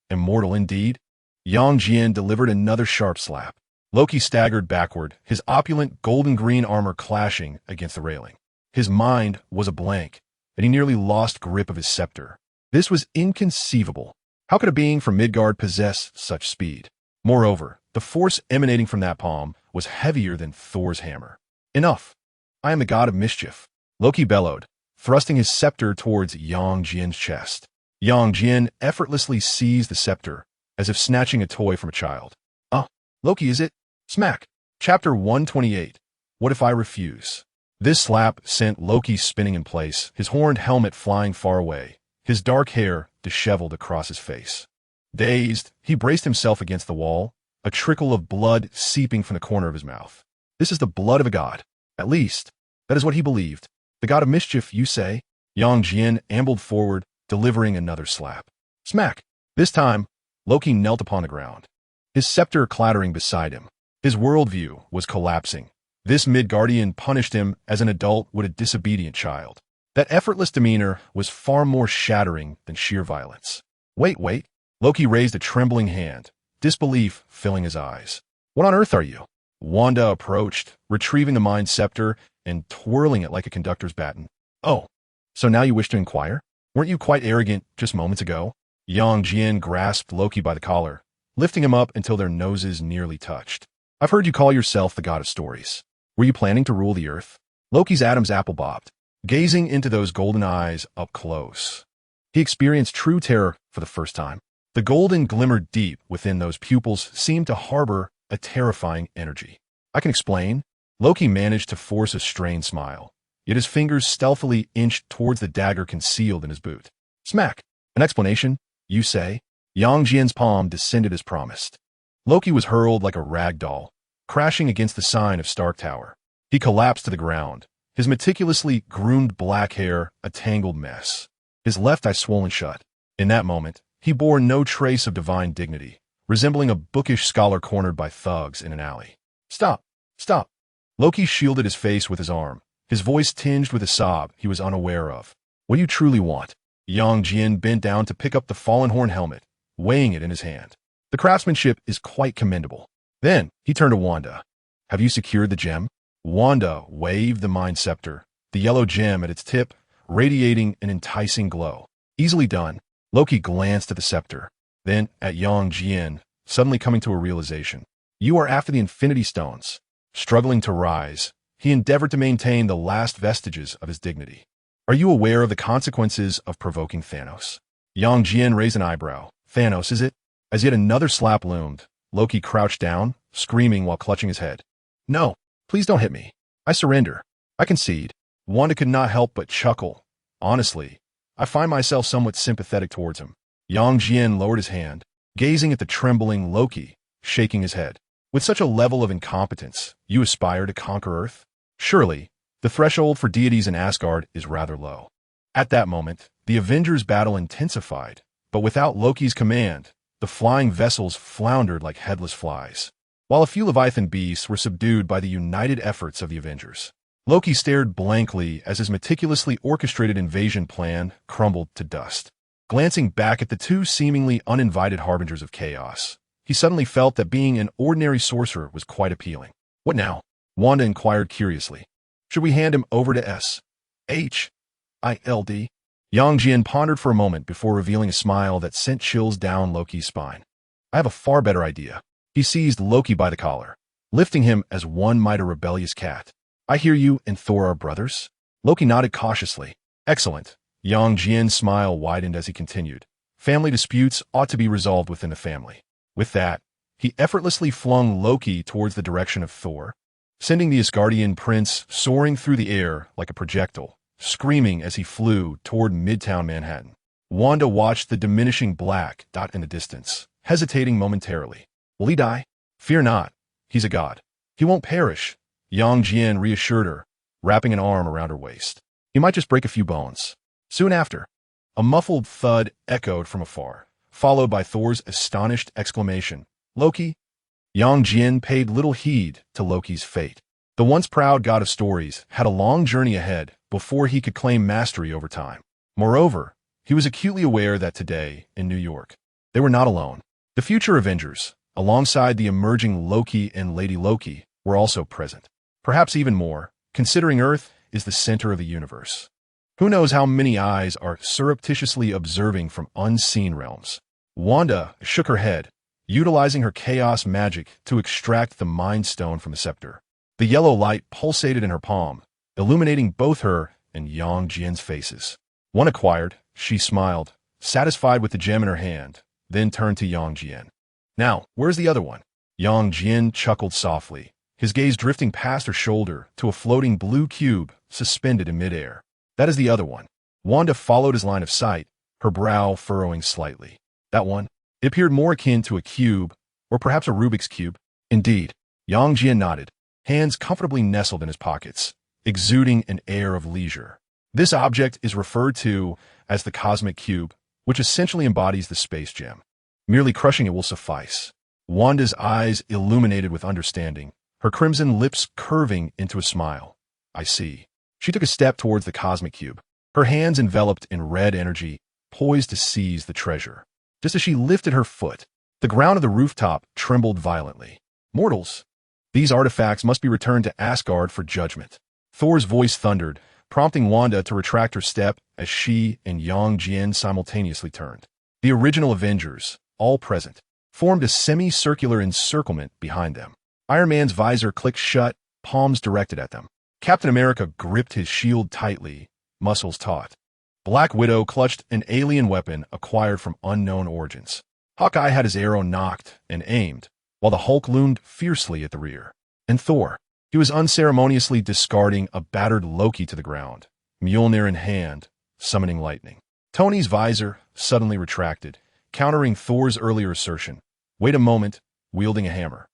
Immortal indeed? Jian delivered another sharp slap. Loki staggered backward, his opulent golden-green armor clashing against the railing. His mind was a blank, and he nearly lost grip of his scepter. This was inconceivable. How could a being from Midgard possess such speed? Moreover, the force emanating from that palm was heavier than Thor's hammer. Enough! I am the god of mischief, Loki bellowed, thrusting his scepter towards Jian's chest. Jian effortlessly seized the scepter, as if snatching a toy from a child. Loki, is it? Smack! Chapter 128. What if I refuse? This slap sent Loki spinning in place, his horned helmet flying far away, his dark hair disheveled across his face. Dazed, he braced himself against the wall, a trickle of blood seeping from the corner of his mouth. This is the blood of a god. At least, that is what he believed. The god of mischief, you say? Jian ambled forward, delivering another slap. Smack! This time, Loki knelt upon the ground, his scepter clattering beside him. His worldview was collapsing. This Midgardian punished him as an adult would a disobedient child. That effortless demeanor was far more shattering than sheer violence. Wait. Loki raised a trembling hand, disbelief filling his eyes. What on earth are you? Wanda approached, retrieving the mind scepter and twirling it like a conductor's baton. Oh, so now you wish to inquire? Weren't you quite arrogant just moments ago? Jian grasped Loki by the collar, lifting him up until their noses nearly touched. I've heard you call yourself the god of stories. Were you planning to rule the earth? Loki's Adam's apple bobbed, gazing into those golden eyes up close. He experienced true terror for the first time. The golden glimmered deep within those pupils seemed to harbor a terrifying energy. I can explain. Loki managed to force a strained smile, yet his fingers stealthily inched towards the dagger concealed in his boot. Smack! An explanation, you say? Jian's palm descended as promised. Loki was hurled like a rag doll, crashing against the sign of Stark Tower. He collapsed to the ground, his meticulously groomed black hair a tangled mess, his left eye swollen shut. In that moment, he bore no trace of divine dignity, resembling a bookish scholar cornered by thugs in an alley. Stop! Loki shielded his face with his arm, his voice tinged with a sob he was unaware of. What do you truly want? Jian bent down to pick up the fallen horn helmet, weighing it in his hand. The craftsmanship is quite commendable. Then he turned to Wanda. Have you secured the gem? Wanda waved the mind scepter, the yellow gem at its tip, radiating an enticing glow. Easily done. Loki glanced at the scepter, then at Jian, suddenly coming to a realization. You are after the Infinity Stones. Struggling to rise, he endeavored to maintain the last vestiges of his dignity. Are you aware of the consequences of provoking Thanos? Jian raised an eyebrow. Thanos, is it? As yet another slap loomed, Loki crouched down, screaming while clutching his head. No, please don't hit me. I surrender. I concede. Wanda could not help but chuckle. Honestly, I find myself somewhat sympathetic towards him. Jian lowered his hand, gazing at the trembling Loki, shaking his head. With such a level of incompetence, you aspire to conquer Earth? Surely, the threshold for deities in Asgard is rather low. At that moment, the Avengers' battle intensified, but without Loki's command, the flying vessels floundered like headless flies, while a few Leviathan beasts were subdued by the united efforts of the Avengers. Loki stared blankly as his meticulously orchestrated invasion plan crumbled to dust. Glancing back at the two seemingly uninvited harbingers of chaos, he suddenly felt that being an ordinary sorcerer was quite appealing. What now? Wanda inquired curiously. Should we hand him over to S.H.I.E.L.D? Jian pondered for a moment before revealing a smile that sent chills down Loki's spine. I have a far better idea. He seized Loki by the collar, lifting him as one might a rebellious cat. I hear you and Thor are brothers? Loki nodded cautiously. Excellent. Jian's smile widened as he continued. Family disputes ought to be resolved within the family. With that, he effortlessly flung Loki towards the direction of Thor, sending the Asgardian prince soaring through the air like a projectile, screaming as he flew toward Midtown Manhattan. Wanda watched the diminishing black dot in the distance, hesitating momentarily. Will he die? Fear not. He's a god. He won't perish. Jian reassured her, wrapping an arm around her waist. He might just break a few bones. Soon after, a muffled thud echoed from afar, followed by Thor's astonished exclamation, Loki? Jian paid little heed to Loki's fate. The once proud god of stories had a long journey ahead before he could claim mastery over time. Moreover, he was acutely aware that today, in New York, they were not alone. The future Avengers, alongside the emerging Loki and Lady Loki, were also present. Perhaps even more, considering Earth is the center of the universe. Who knows how many eyes are surreptitiously observing from unseen realms? Wanda shook her head, utilizing her chaos magic to extract the Mind Stone from the scepter. The yellow light pulsated in her palm, illuminating both her and Jian's faces. One acquired, she smiled, satisfied with the gem in her hand, then turned to Jian. Now, where's the other one? Jian chuckled softly, his gaze drifting past her shoulder to a floating blue cube suspended in midair. That is the other one. Wanda followed his line of sight, her brow furrowing slightly. That one? It appeared more akin to a cube, or perhaps a Rubik's Cube. Indeed, Jian nodded, hands comfortably nestled in his pockets, exuding an air of leisure. This object is referred to as the Cosmic Cube, which essentially embodies the space gem. Merely crushing it will suffice. Wanda's eyes illuminated with understanding, her crimson lips curving into a smile. I see. She took a step towards the Cosmic Cube, her hands enveloped in red energy, poised to seize the treasure. Just as she lifted her foot, the ground of the rooftop trembled violently. Mortals, these artifacts must be returned to Asgard for judgment. Thor's voice thundered, prompting Wanda to retract her step as she and Jian simultaneously turned. The original Avengers, all present, formed a semicircular encirclement behind them. Iron Man's visor clicked shut, palms directed at them. Captain America gripped his shield tightly, muscles taut. Black Widow clutched an alien weapon acquired from unknown origins. Hawkeye had his arrow knocked and aimed, while the Hulk loomed fiercely at the rear. And Thor, he was unceremoniously discarding a battered Loki to the ground, Mjolnir in hand, summoning lightning. Tony's visor suddenly retracted, countering Thor's earlier assertion. Wait a moment, wielding a hammer.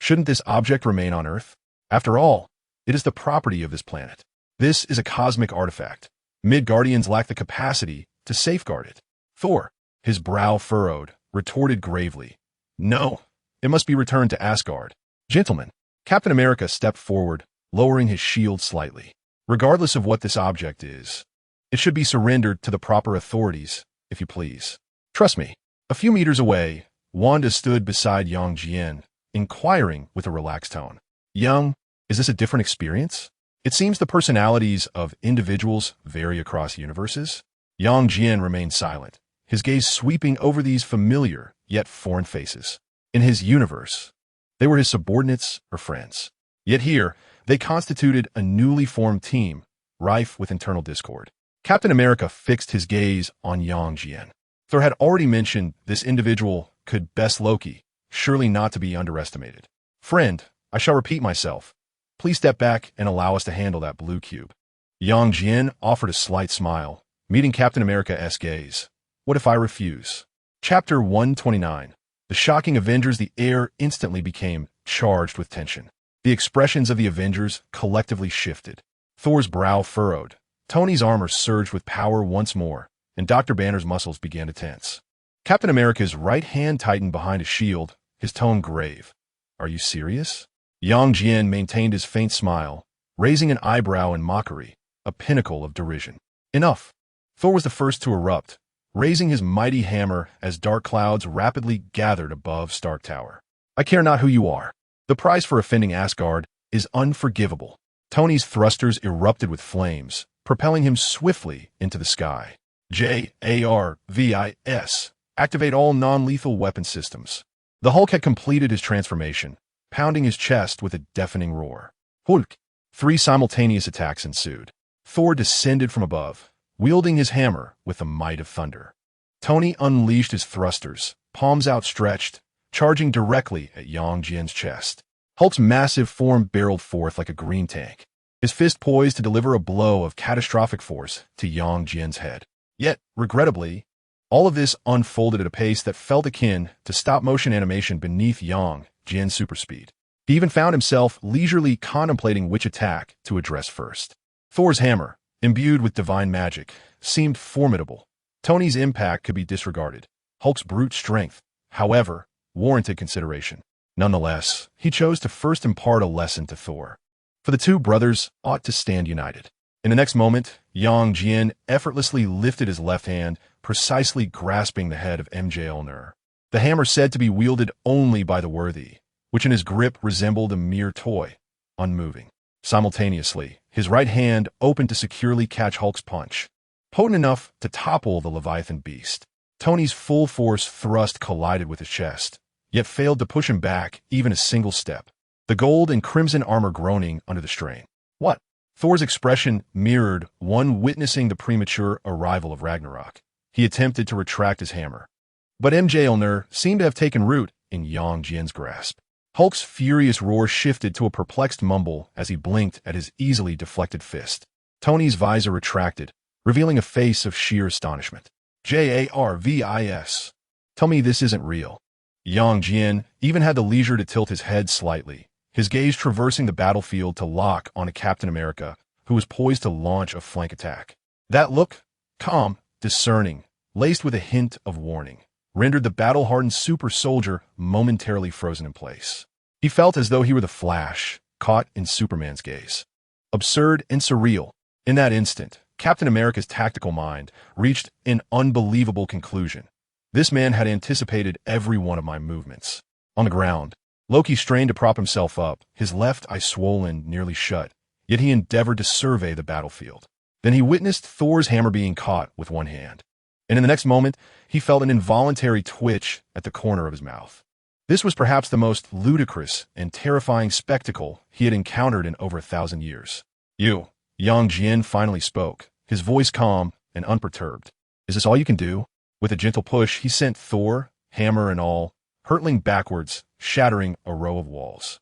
Shouldn't this object remain on Earth? After all, it is the property of this planet. This is a cosmic artifact. Midgardians lack the capacity to safeguard it. Thor, his brow furrowed, retorted gravely. No, it must be returned to Asgard. Gentlemen, Captain America stepped forward, lowering his shield slightly. Regardless of what this object is, it should be surrendered to the proper authorities, if you please. Trust me, A few meters away, Wanda stood beside Yang Jian, inquiring with a relaxed tone. Yang, is this a different experience? It seems the personalities of individuals vary across universes. Yang Jian remained silent, his gaze sweeping over these familiar yet foreign faces. In his universe, they were his subordinates or friends. Yet here, they constituted a newly formed team, rife with internal discord. Captain America fixed his gaze on Yang Jian. Thor had already mentioned this individual could best Loki, surely not to be underestimated. Friend, I shall repeat myself. Please step back and allow us to handle that blue cube. Yang Jian offered a slight smile, meeting Captain America's gaze. What if I refuse? Chapter 129. The shocking Avengers. The air instantly became charged with tension. The expressions of the Avengers collectively shifted. Thor's brow furrowed. Tony's armor surged with power once more, and Dr. Banner's muscles began to tense. Captain America's right hand tightened behind his shield, his tone grave. Are you serious? Yang Jian maintained his faint smile, raising an eyebrow in mockery, a pinnacle of derision. Enough! Thor was the first to erupt, raising his mighty hammer as dark clouds rapidly gathered above Stark Tower. I care not who you are. The price for offending Asgard is unforgivable. Tony's thrusters erupted with flames, propelling him swiftly into the sky. JARVIS. Activate all non-lethal weapon systems. The Hulk had completed his transformation, pounding his chest with a deafening roar. Hulk! 3 simultaneous attacks ensued. Thor descended from above, wielding his hammer with the might of thunder. Tony unleashed his thrusters, palms outstretched, charging directly at Yang Jian's chest. Hulk's massive form barreled forth like a green tank, his fist poised to deliver a blow of catastrophic force to Yang Jian's head. Yet, regrettably, all of this unfolded at a pace that felt akin to stop-motion animation beneath Yang Jian's superspeed. He even found himself leisurely contemplating which attack to address first. Thor's hammer, imbued with divine magic, seemed formidable. Tony's impact could be disregarded. Hulk's brute strength, however, warranted consideration. Nonetheless, he chose to first impart a lesson to Thor. For the two brothers ought to stand united. In the next moment, Yang Jian effortlessly lifted his left hand, precisely grasping the head of S.H.I.E.L.D. The hammer said to be wielded only by the worthy, which in his grip resembled a mere toy, unmoving. Simultaneously, his right hand opened to securely catch Hulk's punch, potent enough to topple the Leviathan beast. Tony's full force thrust collided with his chest, yet failed to push him back even a single step, the gold and crimson armor groaning under the strain. What? Thor's expression mirrored one witnessing the premature arrival of Ragnarok. He attempted to retract his hammer, but S.H.I.E.L.D. seemed to have taken root in Yang Jian's grasp. Hulk's furious roar shifted to a perplexed mumble as he blinked at his easily deflected fist. Tony's visor retracted, revealing a face of sheer astonishment. JARVIS. Tell me this isn't real. Yang Jian even had the leisure to tilt his head slightly, his gaze traversing the battlefield to lock on a Captain America who was poised to launch a flank attack. That look, calm, discerning, laced with a hint of warning, rendered the battle-hardened super soldier momentarily frozen in place. He felt as though he were the Flash, caught in Superman's gaze. Absurd and surreal. In that instant, Captain America's tactical mind reached an unbelievable conclusion. This man had anticipated every one of my movements. On the ground, Loki strained to prop himself up, his left eye swollen, nearly shut, yet he endeavored to survey the battlefield. Then he witnessed Thor's hammer being caught with one hand, and in the next moment, he felt an involuntary twitch at the corner of his mouth. This was perhaps the most ludicrous and terrifying spectacle he had encountered in over 1,000 years. You, Yang Jian finally spoke, his voice calm and unperturbed. Is this all you can do? With a gentle push, he sent Thor, hammer and all, hurtling backwards, shattering a row of walls.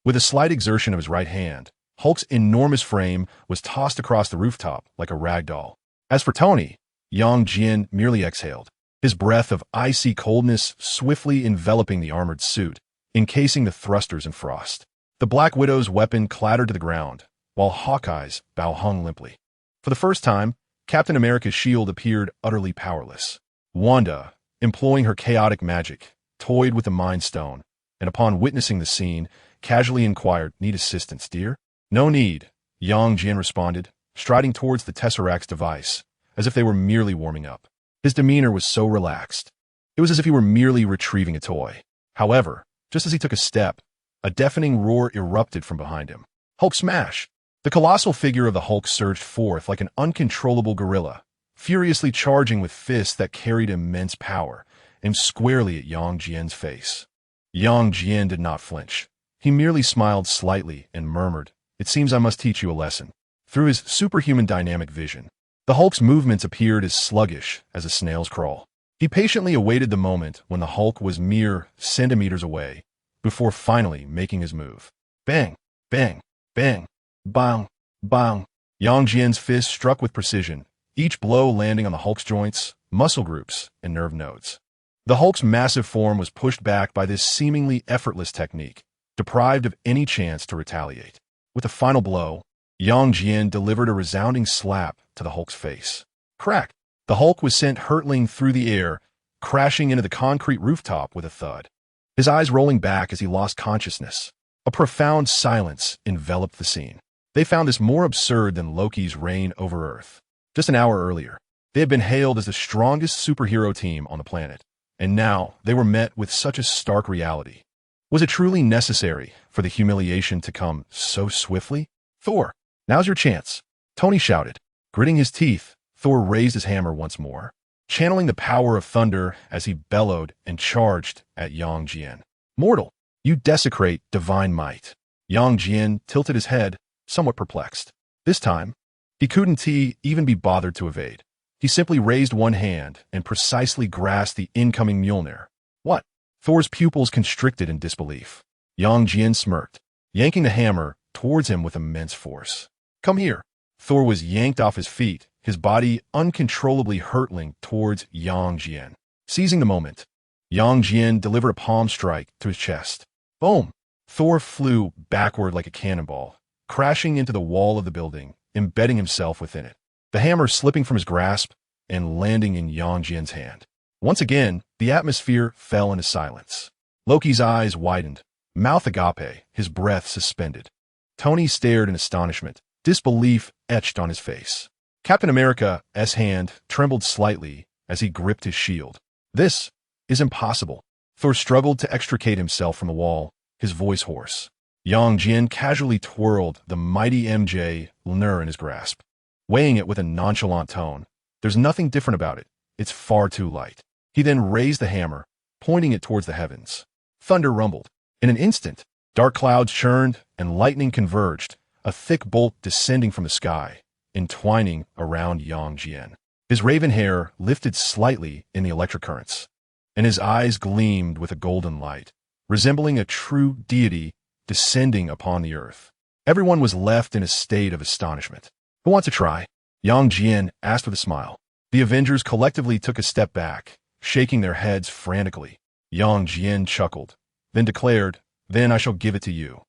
With a slight exertion of his right hand, Hulk's enormous frame was tossed across the rooftop like a rag doll. As for Tony, Yang Jian merely exhaled, his breath of icy coldness swiftly enveloping the armored suit, encasing the thrusters in frost. The Black Widow's weapon clattered to the ground, while Hawkeye's bow hung limply. For the first time, Captain America's shield appeared utterly powerless. Wanda, employing her chaotic magic, toyed with the Mind Stone, and upon witnessing the scene, casually inquired, "Need assistance, dear?" "No need," Yang Jian responded, striding towards the Tesseract's device, as if they were merely warming up. His demeanor was so relaxed, It was as if he were merely retrieving a toy. However, just as he took a step, a deafening roar erupted from behind him. Hulk smash! The colossal figure of the Hulk surged forth like an uncontrollable gorilla, furiously charging with fists that carried immense power, aimed squarely at Yang Jian's face. Yang Jian did not flinch. He merely smiled slightly and murmured, "It seems I must teach you a lesson." Through his superhuman dynamic vision, the Hulk's movements appeared as sluggish as a snail's crawl. He patiently awaited the moment when the Hulk was mere centimeters away, before finally making his move. Bang! Bang! Bang! Bang! Bang! Yang Jian's fist struck with precision, each blow landing on the Hulk's joints, muscle groups, and nerve nodes. The Hulk's massive form was pushed back by this seemingly effortless technique, deprived of any chance to retaliate. With a final blow, Yang Jian delivered a resounding slap to the Hulk's face. Crack! The Hulk was sent hurtling through the air, crashing into the concrete rooftop with a thud, his eyes rolling back as he lost consciousness. A profound silence enveloped the scene. They found this more absurd than Loki's reign over Earth. Just an hour earlier, they had been hailed as the strongest superhero team on the planet, and now they were met with such a stark reality. Was it truly necessary for the humiliation to come so swiftly? Thor, now's your chance, Tony shouted. Gritting his teeth, Thor raised his hammer once more, channeling the power of thunder as he bellowed and charged at Yang Jian. Mortal, you desecrate divine might. Yang Jian tilted his head, somewhat perplexed. This time, he couldn't even be bothered to evade. He simply raised one hand and precisely grasped the incoming Mjolnir. What? Thor's pupils constricted in disbelief. Yang Jian smirked, yanking the hammer towards him with immense force. Come here. Thor was yanked off his feet, his body uncontrollably hurtling towards Yang Jian. Seizing the moment, Yang Jian delivered a palm strike to his chest. Boom! Thor flew backward like a cannonball, crashing into the wall of the building, embedding himself within it, the hammer slipping from his grasp and landing in Yang Jian's hand. Once again, the atmosphere fell into silence. Loki's eyes widened, mouth agape, his breath suspended. Tony stared in astonishment, disbelief etched on his face. Captain America's hand trembled slightly as he gripped his shield. This is impossible. Thor struggled to extricate himself from the wall, his voice hoarse. Yang Jian casually twirled the mighty Mjolnir in his grasp, weighing it with a nonchalant tone. There's nothing different about it. It's far too light. He then raised the hammer, pointing it towards the heavens. Thunder rumbled. In an instant, dark clouds churned and lightning converged, a thick bolt descending from the sky, entwining around Yang Jian. His raven hair lifted slightly in the electric currents, and his eyes gleamed with a golden light, resembling a true deity descending upon the earth. Everyone was left in a state of astonishment. Who wants to try? Yang Jian asked with a smile. The Avengers collectively took a step back, shaking their heads frantically. Yang Jian chuckled, then declared, "Then I shall give it to you."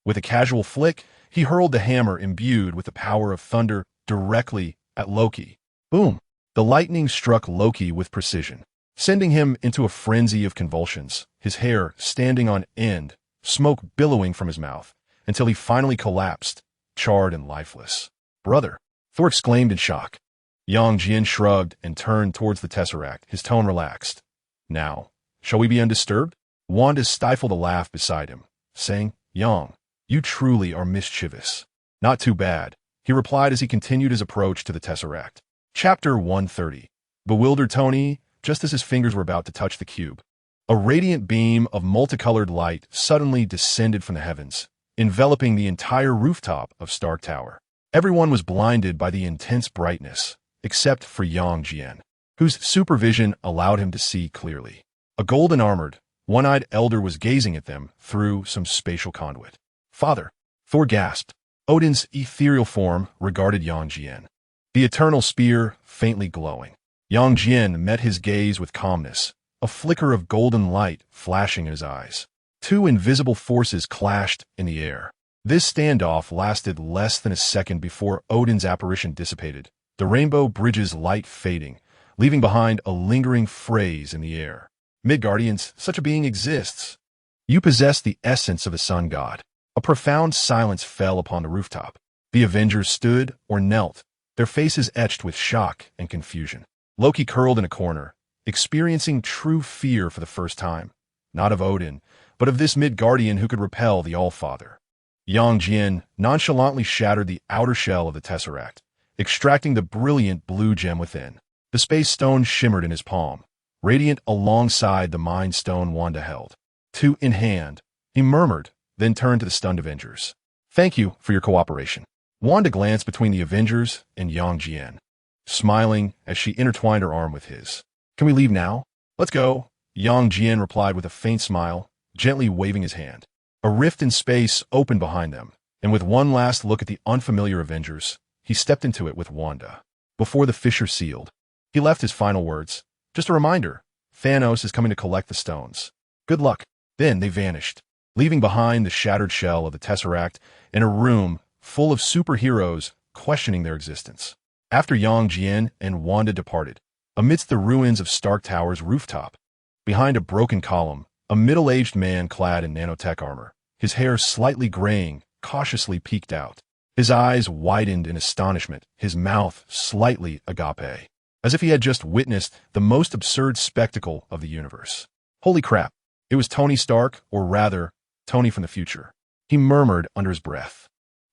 With a casual flick, he hurled the hammer imbued with the power of thunder directly at Loki. Boom! The lightning struck Loki with precision, sending him into a frenzy of convulsions, his hair standing on end, smoke billowing from his mouth, until he finally collapsed, charred and lifeless. Brother! Thor exclaimed in shock. Yang Jian shrugged and turned towards the Tesseract, his tone relaxed. Now, shall we be undisturbed? Wanda stifled a laugh beside him, saying, Yang, you truly are mischievous. Not too bad, he replied as he continued his approach to the Tesseract. Chapter 130. Bewildered Tony, just as his fingers were about to touch the cube, a radiant beam of multicolored light suddenly descended from the heavens, enveloping the entire rooftop of Stark Tower. Everyone was blinded by the intense brightness, except for Yang Jian, whose supervision allowed him to see clearly. A golden-armored, one-eyed elder was gazing at them through some spatial conduit. Father, Thor gasped. Odin's ethereal form regarded Yang Jian, the eternal spear faintly glowing. Yang Jian met his gaze with calmness, a flicker of golden light flashing in his eyes. Two invisible forces clashed in the air. This standoff lasted less than a second before Odin's apparition dissipated, the rainbow bridge's light fading, leaving behind a lingering phrase in the air. Midgardians, such a being exists. You possess the essence of a sun god. A profound silence fell upon the rooftop. The Avengers stood or knelt, their faces etched with shock and confusion. Loki curled in a corner, experiencing true fear for the first time, not of Odin, but of this Midgardian who could repel the Allfather. Jian nonchalantly shattered the outer shell of the Tesseract, extracting the brilliant blue gem within. The space stone shimmered in his palm, radiant alongside the Mind Stone Wanda held. Two in hand, he murmured, then turned to the stunned Avengers. "Thank you for your cooperation." Wanda glanced between the Avengers and Jian, smiling as she intertwined her arm with his. "Can we leave now?" "Let's go," Jian replied with a faint smile, gently waving his hand. A rift in space opened behind them, and with one last look at the unfamiliar Avengers, he stepped into it with Wanda. Before the fissure sealed, he left his final words. "Just a reminder, Thanos is coming to collect the stones. Good luck." Then they vanished, leaving behind the shattered shell of the Tesseract in a room full of superheroes questioning their existence. After Jian and Wanda departed, amidst the ruins of Stark Tower's rooftop, behind a broken column, a middle-aged man clad in nanotech armor, his hair slightly graying, cautiously peeked out. His eyes widened in astonishment, his mouth slightly agape, as if he had just witnessed the most absurd spectacle of the universe. Holy crap, it was Tony Stark, or rather, Tony from the future. He murmured under his breath,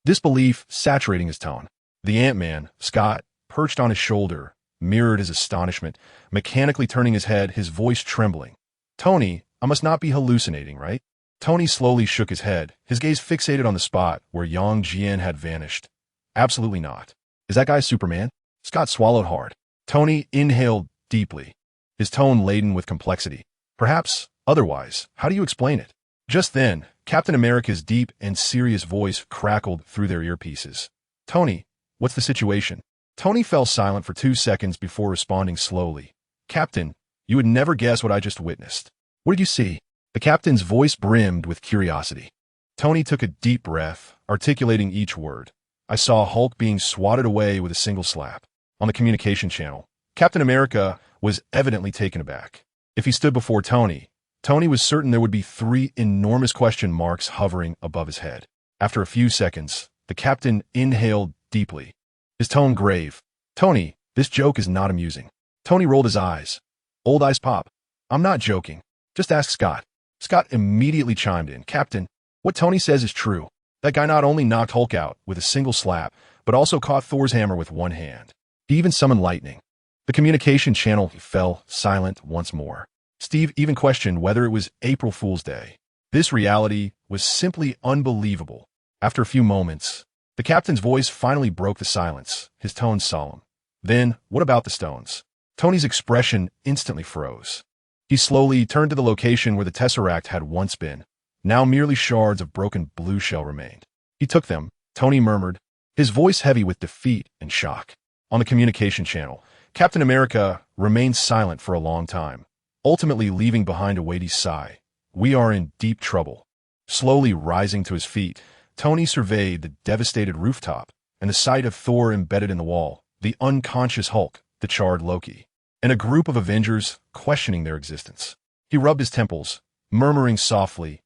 disbelief saturating his tone. The Ant-Man, Scott, perched on his shoulder, mirrored his astonishment, mechanically turning his head, his voice trembling. "Tony, I must not be hallucinating, right?" Tony slowly shook his head, his gaze fixated on the spot where Jian had vanished. "Absolutely not. Is that guy Superman?" Scott swallowed hard. Tony inhaled deeply, his tone laden with complexity. "Perhaps, otherwise, how do you explain it?" Just then, Captain America's deep and serious voice crackled through their earpieces. "Tony, what's the situation?" Tony fell silent for 2 seconds before responding slowly. "Captain, you would never guess what I just witnessed." "What did you see?" The captain's voice brimmed with curiosity. Tony took a deep breath, articulating each word. "I saw Hulk being swatted away with a single slap." On the communication channel, Captain America was evidently taken aback. If he stood before Tony, Tony was certain there would be 3 enormous question marks hovering above his head. After a few seconds, the captain inhaled deeply, his tone grave. "Tony, this joke is not amusing." Tony rolled his eyes. Old eyes pop. "I'm not joking. Just ask Scott." Scott immediately chimed in. "Captain, what Tony says is true. That guy not only knocked Hulk out with a single slap, but also caught Thor's hammer with one hand. He even summoned lightning." The communication channel fell silent once more. Steve even questioned whether it was April Fool's Day. This reality was simply unbelievable. After a few moments, the captain's voice finally broke the silence, his tone solemn. "Then, what about the stones?" Tony's expression instantly froze. He slowly turned to the location where the Tesseract had once been. Now merely shards of broken blue shell remained. "He took them," Tony murmured, his voice heavy with defeat and shock. On the communication channel, Captain America remained silent for a long time, ultimately leaving behind a weighty sigh. "We are in deep trouble." Slowly rising to his feet, Tony surveyed the devastated rooftop and the sight of Thor embedded in the wall, the unconscious Hulk, the charred Loki, and a group of Avengers questioning their existence. He rubbed his temples, murmuring softly,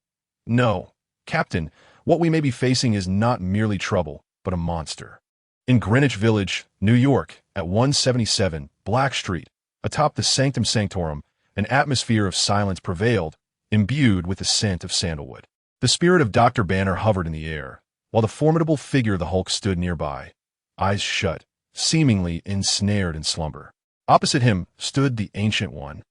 "No, Captain, what we may be facing is not merely trouble, but a monster." In Greenwich Village, New York, at 177 Black Street, atop the Sanctum Sanctorum, an atmosphere of silence prevailed, imbued with the scent of sandalwood. The spirit of Dr. Banner hovered in the air, while the formidable figure of the Hulk stood nearby, eyes shut, seemingly ensnared in slumber. Opposite him stood the Ancient One,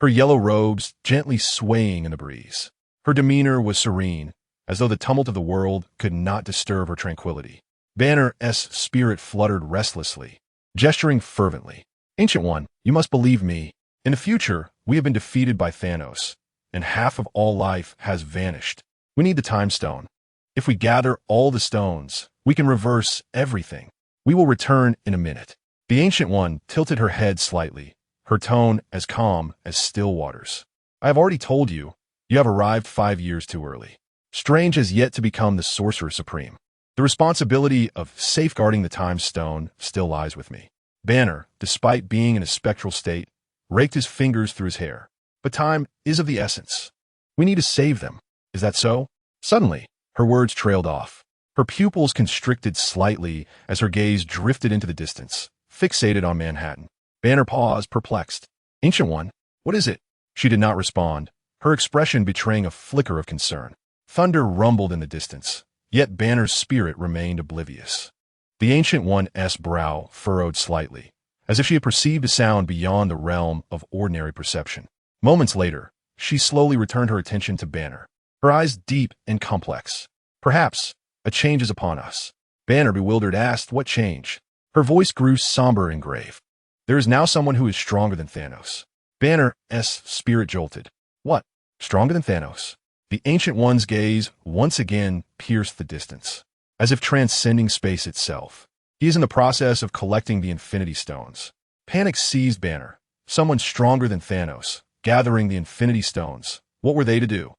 her yellow robes gently swaying in the breeze. Her demeanor was serene, as though the tumult of the world could not disturb her tranquility. Banner's spirit fluttered restlessly, gesturing fervently. "Ancient One, you must believe me. In the future, we have been defeated by Thanos, and half of all life has vanished. We need the Time Stone. If we gather all the stones, we can reverse everything. We will return in a minute." The Ancient One tilted her head slightly, her tone as calm as still waters. "I have already told you, you have arrived 5 years too early. Strange has yet to become the Sorcerer Supreme. The responsibility of safeguarding the Time Stone still lies with me." Banner, despite being in a spectral state, raked his fingers through his hair. "But time is of the essence. We need to save them. Is that so?" Suddenly, her words trailed off. Her pupils constricted slightly as her gaze drifted into the distance, fixated on Manhattan. Banner paused, perplexed. "Ancient One, What is it? She did not respond, her expression betraying a flicker of concern. Thunder rumbled in the distance, yet Banner's spirit remained oblivious. The Ancient One's brow furrowed slightly, as if she had perceived a sound beyond the realm of ordinary perception. Moments later, she slowly returned her attention to Banner, her eyes deep and complex. Perhaps a change is upon us. Banner, bewildered, asked, what change? Her voice grew somber and grave. There is now someone who is stronger than Thanos. Banner's spirit jolted. What? Stronger than Thanos? The Ancient One's gaze once again pierced the distance, as if transcending space itself. He is in the process of collecting the Infinity Stones. Panic seized Banner. Someone stronger than Thanos, gathering the Infinity Stones. What were they to do?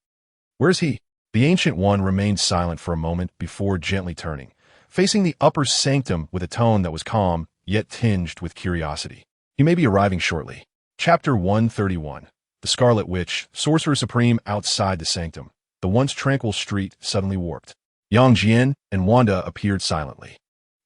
Where is he? The Ancient One remained silent for a moment before gently turning, facing the upper sanctum with a tone that was calm, yet tinged with curiosity. He may be arriving shortly. Chapter 131. The Scarlet Witch, Sorcerer Supreme outside the sanctum. The once tranquil street suddenly warped. Jian and Wanda appeared silently.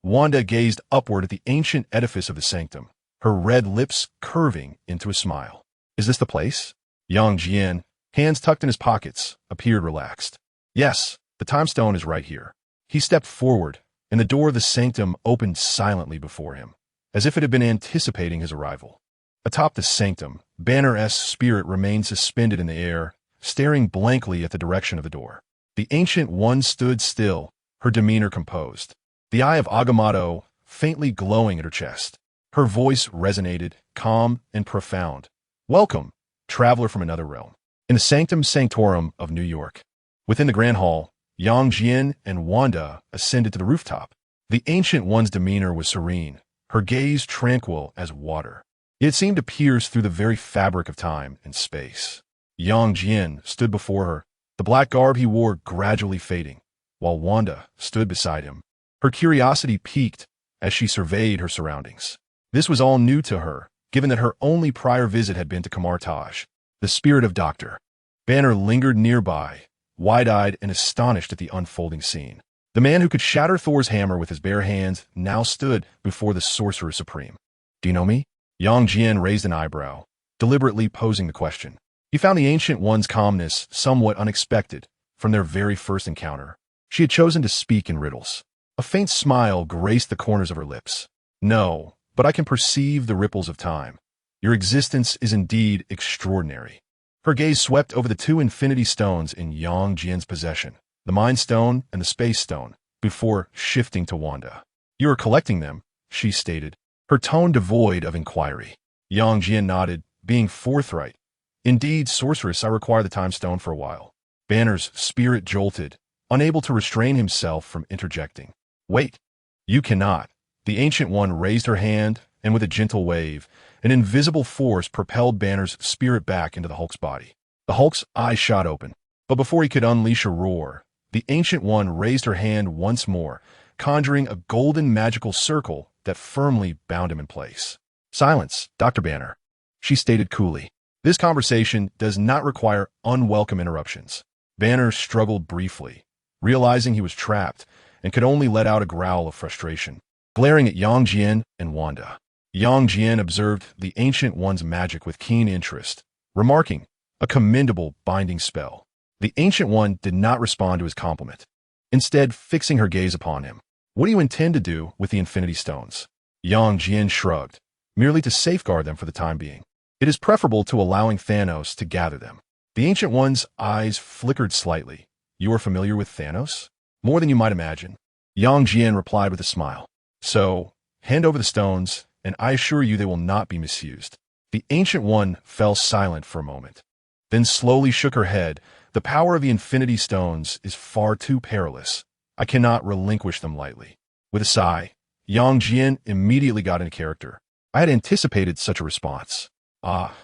Wanda gazed upward at the ancient edifice of the sanctum, her red lips curving into a smile. Is this the place? Jian, hands tucked in his pockets, appeared relaxed. Yes, the time stone is right here. He stepped forward, and the door of the sanctum opened silently before him, as if it had been anticipating his arrival. Atop the sanctum, Banner's spirit remained suspended in the air, staring blankly at the direction of the door. The Ancient One stood still, her demeanor composed, the eye of Agamotto faintly glowing at her chest. Her voice resonated, calm and profound. Welcome, traveler from another realm. In the Sanctum Sanctorum of New York. Within the Grand Hall, Jian and Wanda ascended to the rooftop. The Ancient One's demeanor was serene, her gaze tranquil as water. It seemed to pierce through the very fabric of time and space. Jian stood before her, the black garb he wore gradually fading, while Wanda stood beside him. Her curiosity piqued as she surveyed her surroundings. This was all new to her, given that her only prior visit had been to Kamartaj, the spirit of Dr. Banner lingered nearby, wide-eyed and astonished at the unfolding scene. The man who could shatter Thor's hammer with his bare hands now stood before the Sorcerer Supreme. Do you know me? Jian raised an eyebrow, deliberately posing the question. He found the Ancient One's calmness somewhat unexpected from their very first encounter. She had chosen to speak in riddles. A faint smile graced the corners of her lips. No, but I can perceive the ripples of time. Your existence is indeed extraordinary. Her gaze swept over the two Infinity Stones in Jian's possession, the Mind Stone and the Space Stone, before shifting to Wanda. You are collecting them, she stated, her tone devoid of inquiry. Jian nodded, being forthright. Indeed, sorceress, I require the Time Stone for a while. Banner's spirit jolted, unable to restrain himself from interjecting. Wait. You cannot. The Ancient One raised her hand, and with a gentle wave, an invisible force propelled Banner's spirit back into the Hulk's body. The Hulk's eyes shot open, but before he could unleash a roar, the Ancient One raised her hand once more, conjuring a golden magical circle that firmly bound him in place. Silence, Dr. Banner, she stated coolly. This conversation does not require unwelcome interruptions. Banner struggled briefly, realizing he was trapped and could only let out a growl of frustration, glaring at Jian and Wanda. Jian observed the Ancient One's magic with keen interest, remarking, a commendable binding spell. The Ancient One did not respond to his compliment, instead fixing her gaze upon him. What do you intend to do with the Infinity Stones? Jian shrugged, merely to safeguard them for the time being. It is preferable to allowing Thanos to gather them. The Ancient One's eyes flickered slightly. You are familiar with Thanos? More than you might imagine. Jian replied with a smile. So, hand over the stones, and I assure you they will not be misused. The Ancient One fell silent for a moment, then slowly shook her head. The power of the Infinity Stones is far too perilous. I cannot relinquish them lightly. With a sigh, Jian immediately got into character. I had anticipated such a response.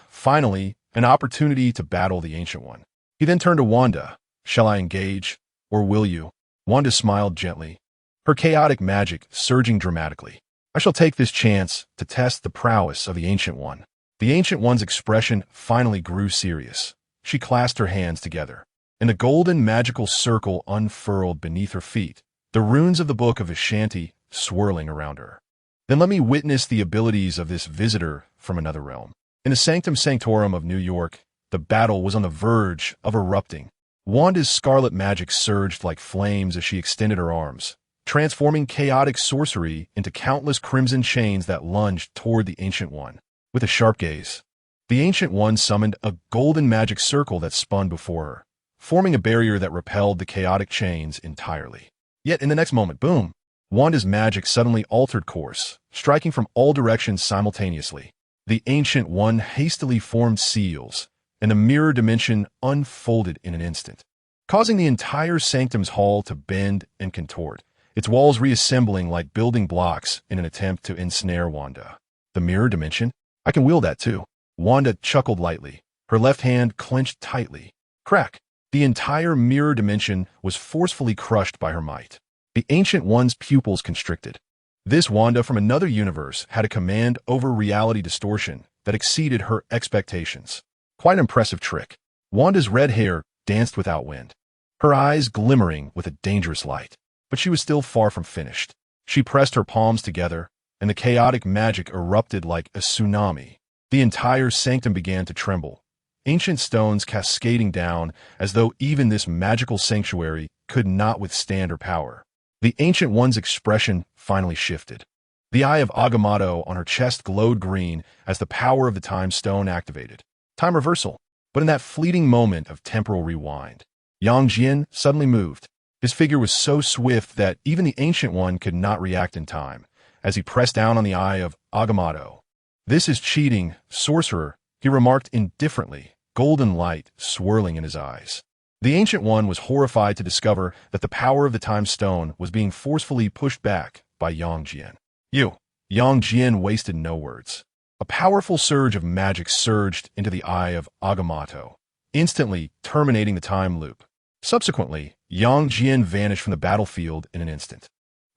Finally, an opportunity to battle the Ancient One. He then turned to Wanda. Shall I engage, or will you? Wanda smiled gently, her chaotic magic surging dramatically. I shall take this chance to test the prowess of the Ancient One. The Ancient One's expression finally grew serious. She clasped her hands together, and a golden magical circle unfurled beneath her feet, the runes of the Book of S.H.I.E.L.D swirling around her. Then let me witness the abilities of this visitor from another realm. In the Sanctum Sanctorum of New York, the battle was on the verge of erupting. Wanda's scarlet magic surged like flames as she extended her arms, transforming chaotic sorcery into countless crimson chains that lunged toward the Ancient One. With a sharp gaze, the Ancient One summoned a golden magic circle that spun before her, forming a barrier that repelled the chaotic chains entirely. Yet in the next moment, boom! Wanda's magic suddenly altered course, striking from all directions simultaneously. The Ancient One hastily formed seals, and the mirror dimension unfolded in an instant, causing the entire Sanctum's hall to bend and contort, its walls reassembling like building blocks in an attempt to ensnare Wanda. The mirror dimension? I can wield that too. Wanda chuckled lightly, her left hand clenched tightly. Crack! The entire mirror dimension was forcefully crushed by her might. The Ancient One's pupils constricted. This Wanda from another universe had a command over reality distortion that exceeded her expectations. Quite an impressive trick. Wanda's red hair danced without wind, her eyes glimmering with a dangerous light. But she was still far from finished. She pressed her palms together, and the chaotic magic erupted like a tsunami. The entire sanctum began to tremble, ancient stones cascading down as though even this magical sanctuary could not withstand her power. The Ancient One's expression finally shifted. The eye of Agamotto on her chest glowed green as the power of the Time Stone activated. Time reversal. But in that fleeting moment of temporal rewind, Jian suddenly moved. His figure was so swift that even the Ancient One could not react in time, as he pressed down on the eye of Agamotto. "This is cheating, sorcerer," he remarked indifferently, golden light swirling in his eyes. The Ancient One was horrified to discover that the power of the Time Stone was being forcefully pushed back by Jian. Jian wasted no words. A powerful surge of magic surged into the eye of Agamotto, instantly terminating the time loop. Subsequently, Jian vanished from the battlefield in an instant.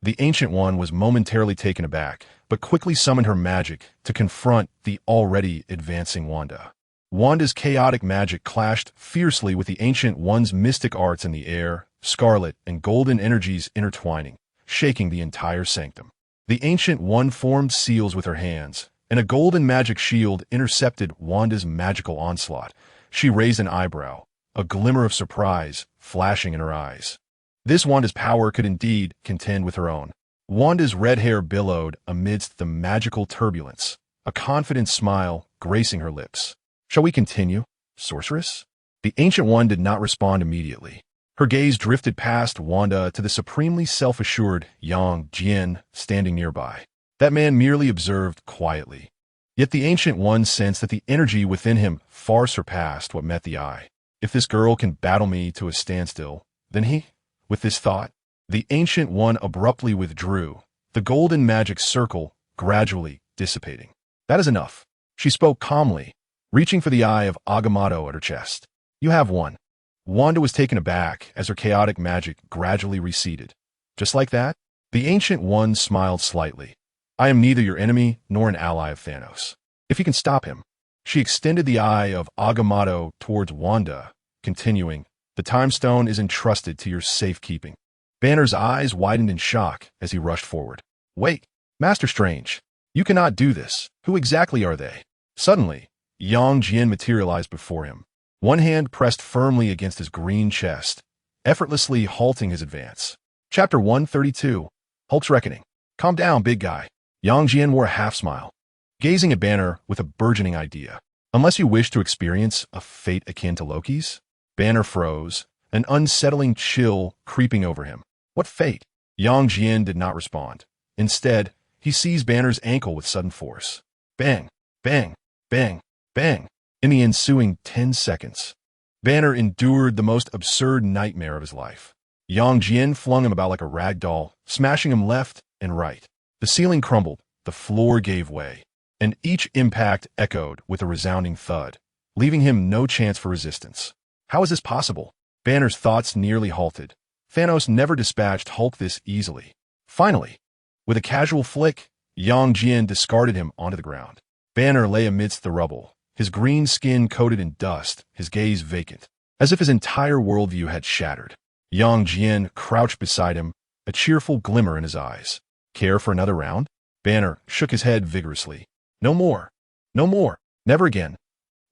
The Ancient One was momentarily taken aback, but quickly summoned her magic to confront the already advancing Wanda. Wanda's chaotic magic clashed fiercely with the Ancient One's mystic arts in the air, scarlet and golden energies intertwining, shaking the entire sanctum. The Ancient One formed seals with her hands, and a golden magic shield intercepted Wanda's magical onslaught. She raised an eyebrow, a glimmer of surprise flashing in her eyes. This Wanda's power could indeed contend with her own. Wanda's red hair billowed amidst the magical turbulence, a confident smile gracing her lips. "Shall we continue, sorceress?" The Ancient One did not respond immediately. Her gaze drifted past Wanda to the supremely self-assured Jian standing nearby. That man merely observed quietly. Yet the Ancient One sensed that the energy within him far surpassed what met the eye. If this girl can battle me to a standstill, then he... With this thought, the Ancient One abruptly withdrew, the golden magic circle gradually dissipating. "That is enough," she spoke calmly, reaching for the eye of Agamotto at her chest. "You have one." Wanda was taken aback as her chaotic magic gradually receded. Just like that, the Ancient One smiled slightly. "I am neither your enemy nor an ally of Thanos. If you can stop him." She extended the eye of Agamotto towards Wanda, continuing, "The Time Stone is entrusted to your safekeeping." Banner's eyes widened in shock as he rushed forward. "Wait, Master Strange, you cannot do this. Who exactly are they?" Suddenly, Jian materialized before him, one hand pressed firmly against his green chest, effortlessly halting his advance. Chapter 132, Hulk's Reckoning. "Calm down, big guy." Jian wore a half-smile, gazing at Banner with a burgeoning idea. "Unless you wish to experience a fate akin to Loki's?" Banner froze, an unsettling chill creeping over him. "What fate?" Jian did not respond. Instead, he seized Banner's ankle with sudden force. Bang, bang, bang, bang. In the ensuing 10 seconds, Banner endured the most absurd nightmare of his life. Jian flung him about like a rag doll, smashing him left and right. The ceiling crumbled, the floor gave way, and each impact echoed with a resounding thud, leaving him no chance for resistance. How is this possible? Banner's thoughts nearly halted. Thanos never dispatched Hulk this easily. Finally, with a casual flick, Jian discarded him onto the ground. Banner lay amidst the rubble, his green skin coated in dust, his gaze vacant, as if his entire worldview had shattered. Jian crouched beside him, a cheerful glimmer in his eyes. "Care for another round?" Banner shook his head vigorously. "No more. No more." Never again.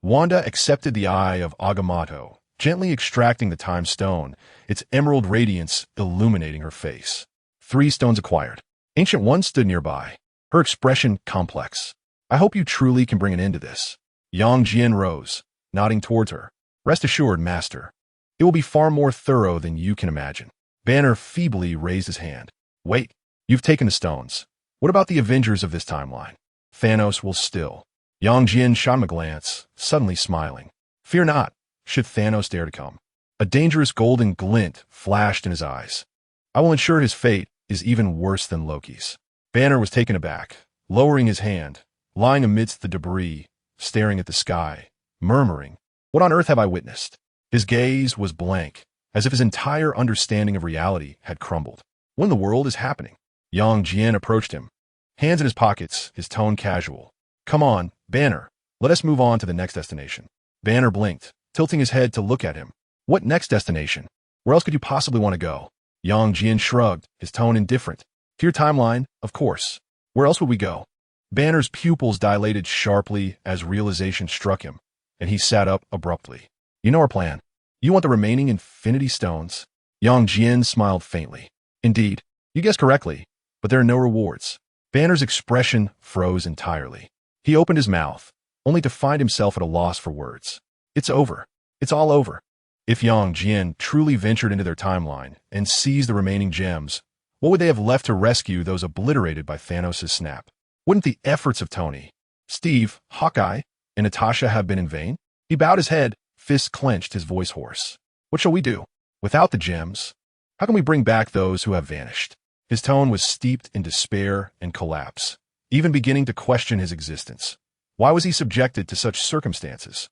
Wanda accepted the eye of Agamotto, gently extracting the time stone, its emerald radiance illuminating her face. 3 stones acquired. Ancient One stood nearby, her expression complex. I hope you truly can bring an end to this. Jian rose, nodding towards her. Rest assured, Master. It will be far more thorough than you can imagine. Banner feebly raised his hand. Wait, you've taken the stones. What about the Avengers of this timeline? Thanos will still. Jian shot him a glance, suddenly smiling. Fear not, should Thanos dare to come. A dangerous golden glint flashed in his eyes. I will ensure his fate is even worse than Loki's. Banner was taken aback, lowering his hand, lying amidst the debris, staring at the sky, murmuring, What on earth have I witnessed? His gaze was blank, as if his entire understanding of reality had crumbled. What in the world is happening? Jian approached him, hands in his pockets, his tone casual. Come on, Banner, let us move on to the next destination. Banner blinked, tilting his head to look at him. What next destination? Where else could you possibly want to go? Jian shrugged, his tone indifferent. To your timeline, of course. Where else would we go? Banner's pupils dilated sharply as realization struck him, and he sat up abruptly. You know our plan. You want the remaining Infinity Stones? Jian smiled faintly. Indeed, you guessed correctly, but there are no rewards. Banner's expression froze entirely. He opened his mouth, only to find himself at a loss for words. It's over. It's all over. If Jian truly ventured into their timeline and seized the remaining gems, what would they have left to rescue those obliterated by Thanos' snap? Wouldn't the efforts of Tony, Steve, Hawkeye, and Natasha have been in vain? He bowed his head, fists clenched, his voice hoarse. What shall we do? Without the gems, how can we bring back those who have vanished? His tone was steeped in despair and collapse, even beginning to question his existence. Why was he subjected to such circumstances?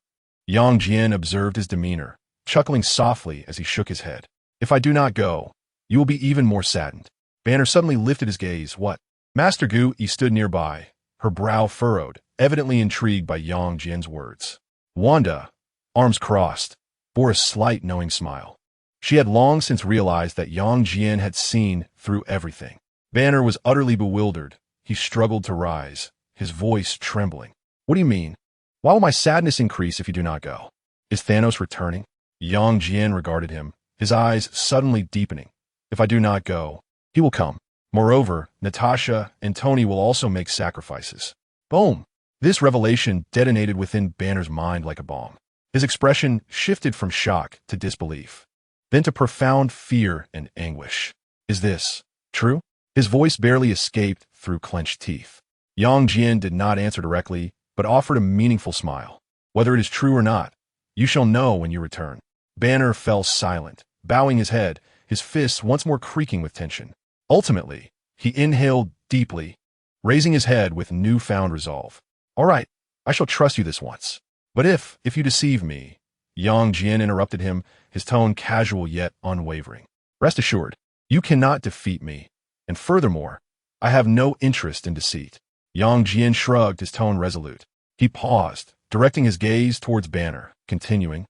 Jian observed his demeanor, chuckling softly as he shook his head. If I do not go, you will be even more saddened. Banner suddenly lifted his gaze. What? Master Gu stood nearby, her brow furrowed, evidently intrigued by Jian's words. Wanda, arms crossed, bore a slight knowing smile. She had long since realized that Jian had seen through everything. Banner was utterly bewildered. He struggled to rise, his voice trembling. What do you mean? Why will my sadness increase if you do not go? Is Thanos returning? Jian regarded him, his eyes suddenly deepening. If I do not go, he will come. Moreover, Natasha and Tony will also make sacrifices. Boom! This revelation detonated within Banner's mind like a bomb. His expression shifted from shock to disbelief, then to profound fear and anguish. Is this true? His voice barely escaped through clenched teeth. Jian did not answer directly, but offered a meaningful smile. Whether it is true or not, you shall know when you return. Banner fell silent, bowing his head, his fists once more creaking with tension. Ultimately, he inhaled deeply, raising his head with newfound resolve. All right, I shall trust you this once. But if you deceive me, Jian interrupted him, his tone casual yet unwavering. Rest assured, you cannot defeat me. And furthermore, I have no interest in deceit. Jian shrugged, his tone resolute. He paused, directing his gaze towards Banner, continuing,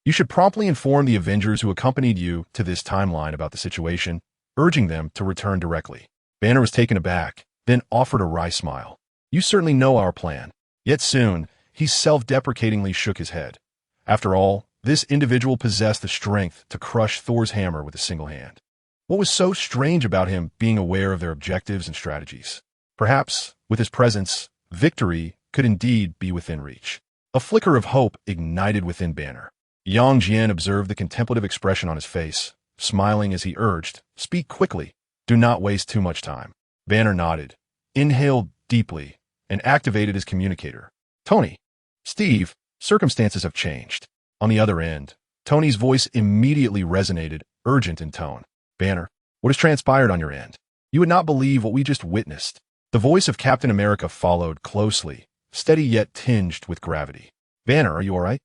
You should promptly inform the Avengers who accompanied you to this timeline about the situation, urging them to return directly. Banner was taken aback, then offered a wry smile. You certainly know our plan. Yet soon, he self-deprecatingly shook his head. After all, this individual possessed the strength to crush Thor's hammer with a single hand. What was so strange about him being aware of their objectives and strategies? Perhaps, with his presence, victory could indeed be within reach. A flicker of hope ignited within Banner. Jian observed the contemplative expression on his face, smiling as he urged, Speak quickly. Do not waste too much time. Banner nodded, inhaled deeply, and activated his communicator. Tony, Steve, circumstances have changed. On the other end, Tony's voice immediately resonated, urgent in tone. Banner, what has transpired on your end? You would not believe what we just witnessed. The voice of Captain America followed closely, steady yet tinged with gravity. Banner, are you all right?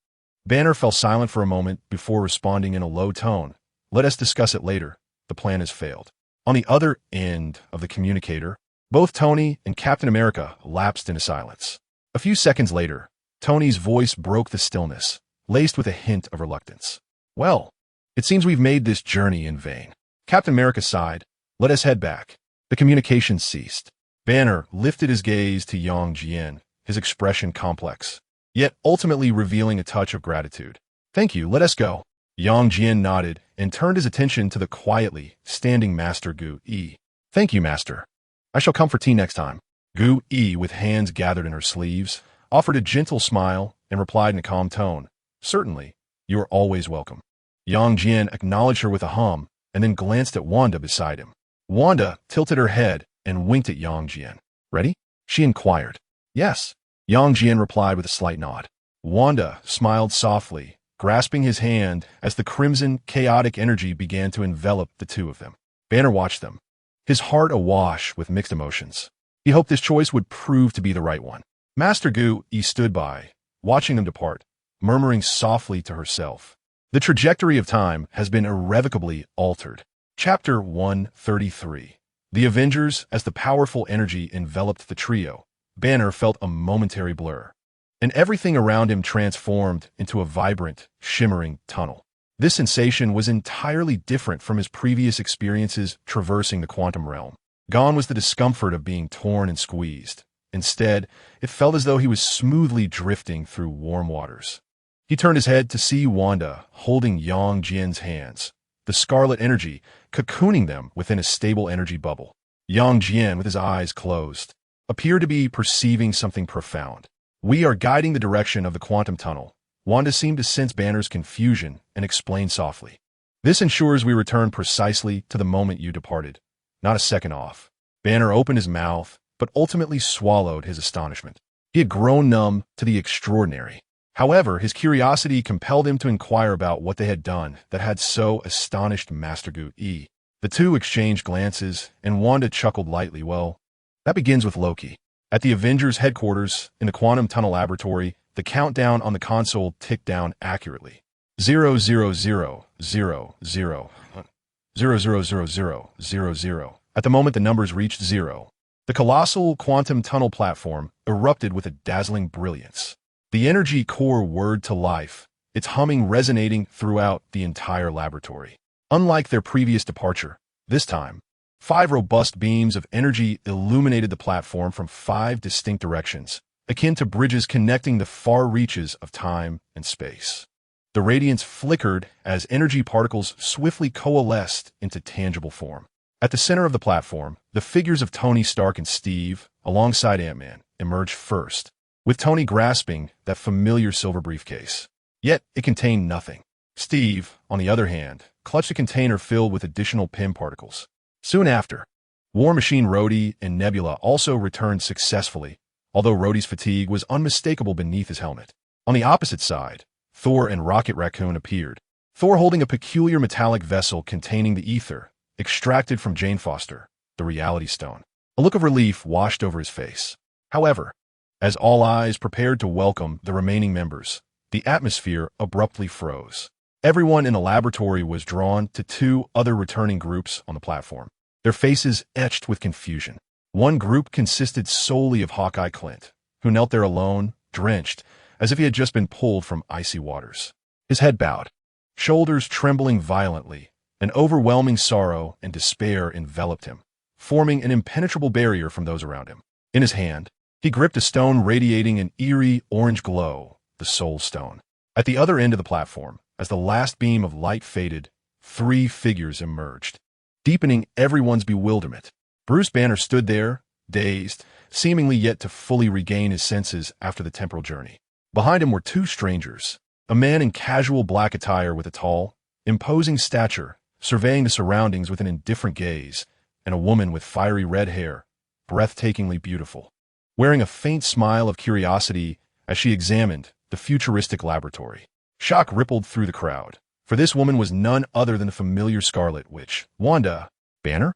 Banner fell silent for a moment before responding in a low tone. Let us discuss it later. The plan has failed. On the other end of the communicator, both Tony and Captain America lapsed into silence. A few seconds later, Tony's voice broke the stillness, laced with a hint of reluctance. Well, it seems we've made this journey in vain. Captain America sighed. Let us head back. The communication ceased. Banner lifted his gaze to Jian, his expression complex. yet ultimately revealing a touch of gratitude. "Thank you, let us go." Jian nodded and turned his attention to the quietly standing Master Gu Yi. "Thank you, Master. I shall come for tea next time." Gu Yi, with hands gathered in her sleeves, offered a gentle smile and replied in a calm tone, "Certainly, you are always welcome." Jian acknowledged her with a hum and then glanced at Wanda beside him. Wanda tilted her head and winked at Jian. "Ready?" she inquired. "Yes." Jian replied with a slight nod. Wanda smiled softly, grasping his hand as the crimson, chaotic energy began to envelop the two of them. Banner watched them, his heart awash with mixed emotions. He hoped this choice would prove to be the right one. Master Gu Yi stood by, watching them depart, murmuring softly to herself. The trajectory of time has been irrevocably altered. Chapter 133. The Avengers. As the powerful energy enveloped the trio, Banner felt a momentary blur, and everything around him transformed into a vibrant, shimmering tunnel. This sensation was entirely different from his previous experiences traversing the quantum realm. Gone was the discomfort of being torn and squeezed. Instead, it felt as though he was smoothly drifting through warm waters. He turned his head to see Wanda holding Jian's hands, the scarlet energy cocooning them within a stable energy bubble. Jian, with his eyes closed, appeared to be perceiving something profound. "We are guiding the direction of the quantum tunnel." Wanda seemed to sense Banner's confusion and explained softly. "This ensures we return precisely to the moment you departed, not a second off." Banner opened his mouth, but ultimately swallowed his astonishment. He had grown numb to the extraordinary. However, his curiosity compelled him to inquire about what they had done that had so astonished Master Gu Yi. The two exchanged glances, and Wanda chuckled lightly. "Well, that begins with Loki." At the Avengers' headquarters in the Quantum Tunnel Laboratory, the countdown on the console ticked down accurately. 00000000000. At the moment the numbers reached 0, the colossal quantum tunnel platform erupted with a dazzling brilliance. The energy core whirred to life, its humming resonating throughout the entire laboratory. Unlike their previous departure, this time, 5 robust beams of energy illuminated the platform from 5 distinct directions, akin to bridges connecting the far reaches of time and space. The radiance flickered as energy particles swiftly coalesced into tangible form. At the center of the platform, the figures of Tony Stark and Steve, alongside Ant-Man, emerged first, with Tony grasping that familiar silver briefcase. Yet it contained nothing. Steve, on the other hand, clutched a container filled with additional Pym particles. Soon after, War Machine Rhodey and Nebula also returned successfully, although Rhodey's fatigue was unmistakable beneath his helmet. On the opposite side, Thor and Rocket Raccoon appeared, Thor holding a peculiar metallic vessel containing the ether, extracted from Jane Foster, the Reality Stone. A look of relief washed over his face. However, as all eyes prepared to welcome the remaining members, the atmosphere abruptly froze. Everyone in the laboratory was drawn to 2 other returning groups on the platform, their faces etched with confusion. One group consisted solely of Hawkeye Clint, who knelt there alone, drenched, as if he had just been pulled from icy waters. His head bowed, shoulders trembling violently, an overwhelming sorrow and despair enveloped him, forming an impenetrable barrier from those around him. In his hand, he gripped a stone radiating an eerie orange glow, the Soul Stone. At the other end of the platform, as the last beam of light faded, 3 figures emerged, deepening everyone's bewilderment. Bruce Banner stood there, dazed, seemingly yet to fully regain his senses after the temporal journey. Behind him were 2 strangers, a man in casual black attire with a tall, imposing stature, surveying the surroundings with an indifferent gaze, and a woman with fiery red hair, breathtakingly beautiful, wearing a faint smile of curiosity as she examined the futuristic laboratory. Shock rippled through the crowd, for this woman was none other than the familiar Scarlet Witch. "Wanda." "Banner?"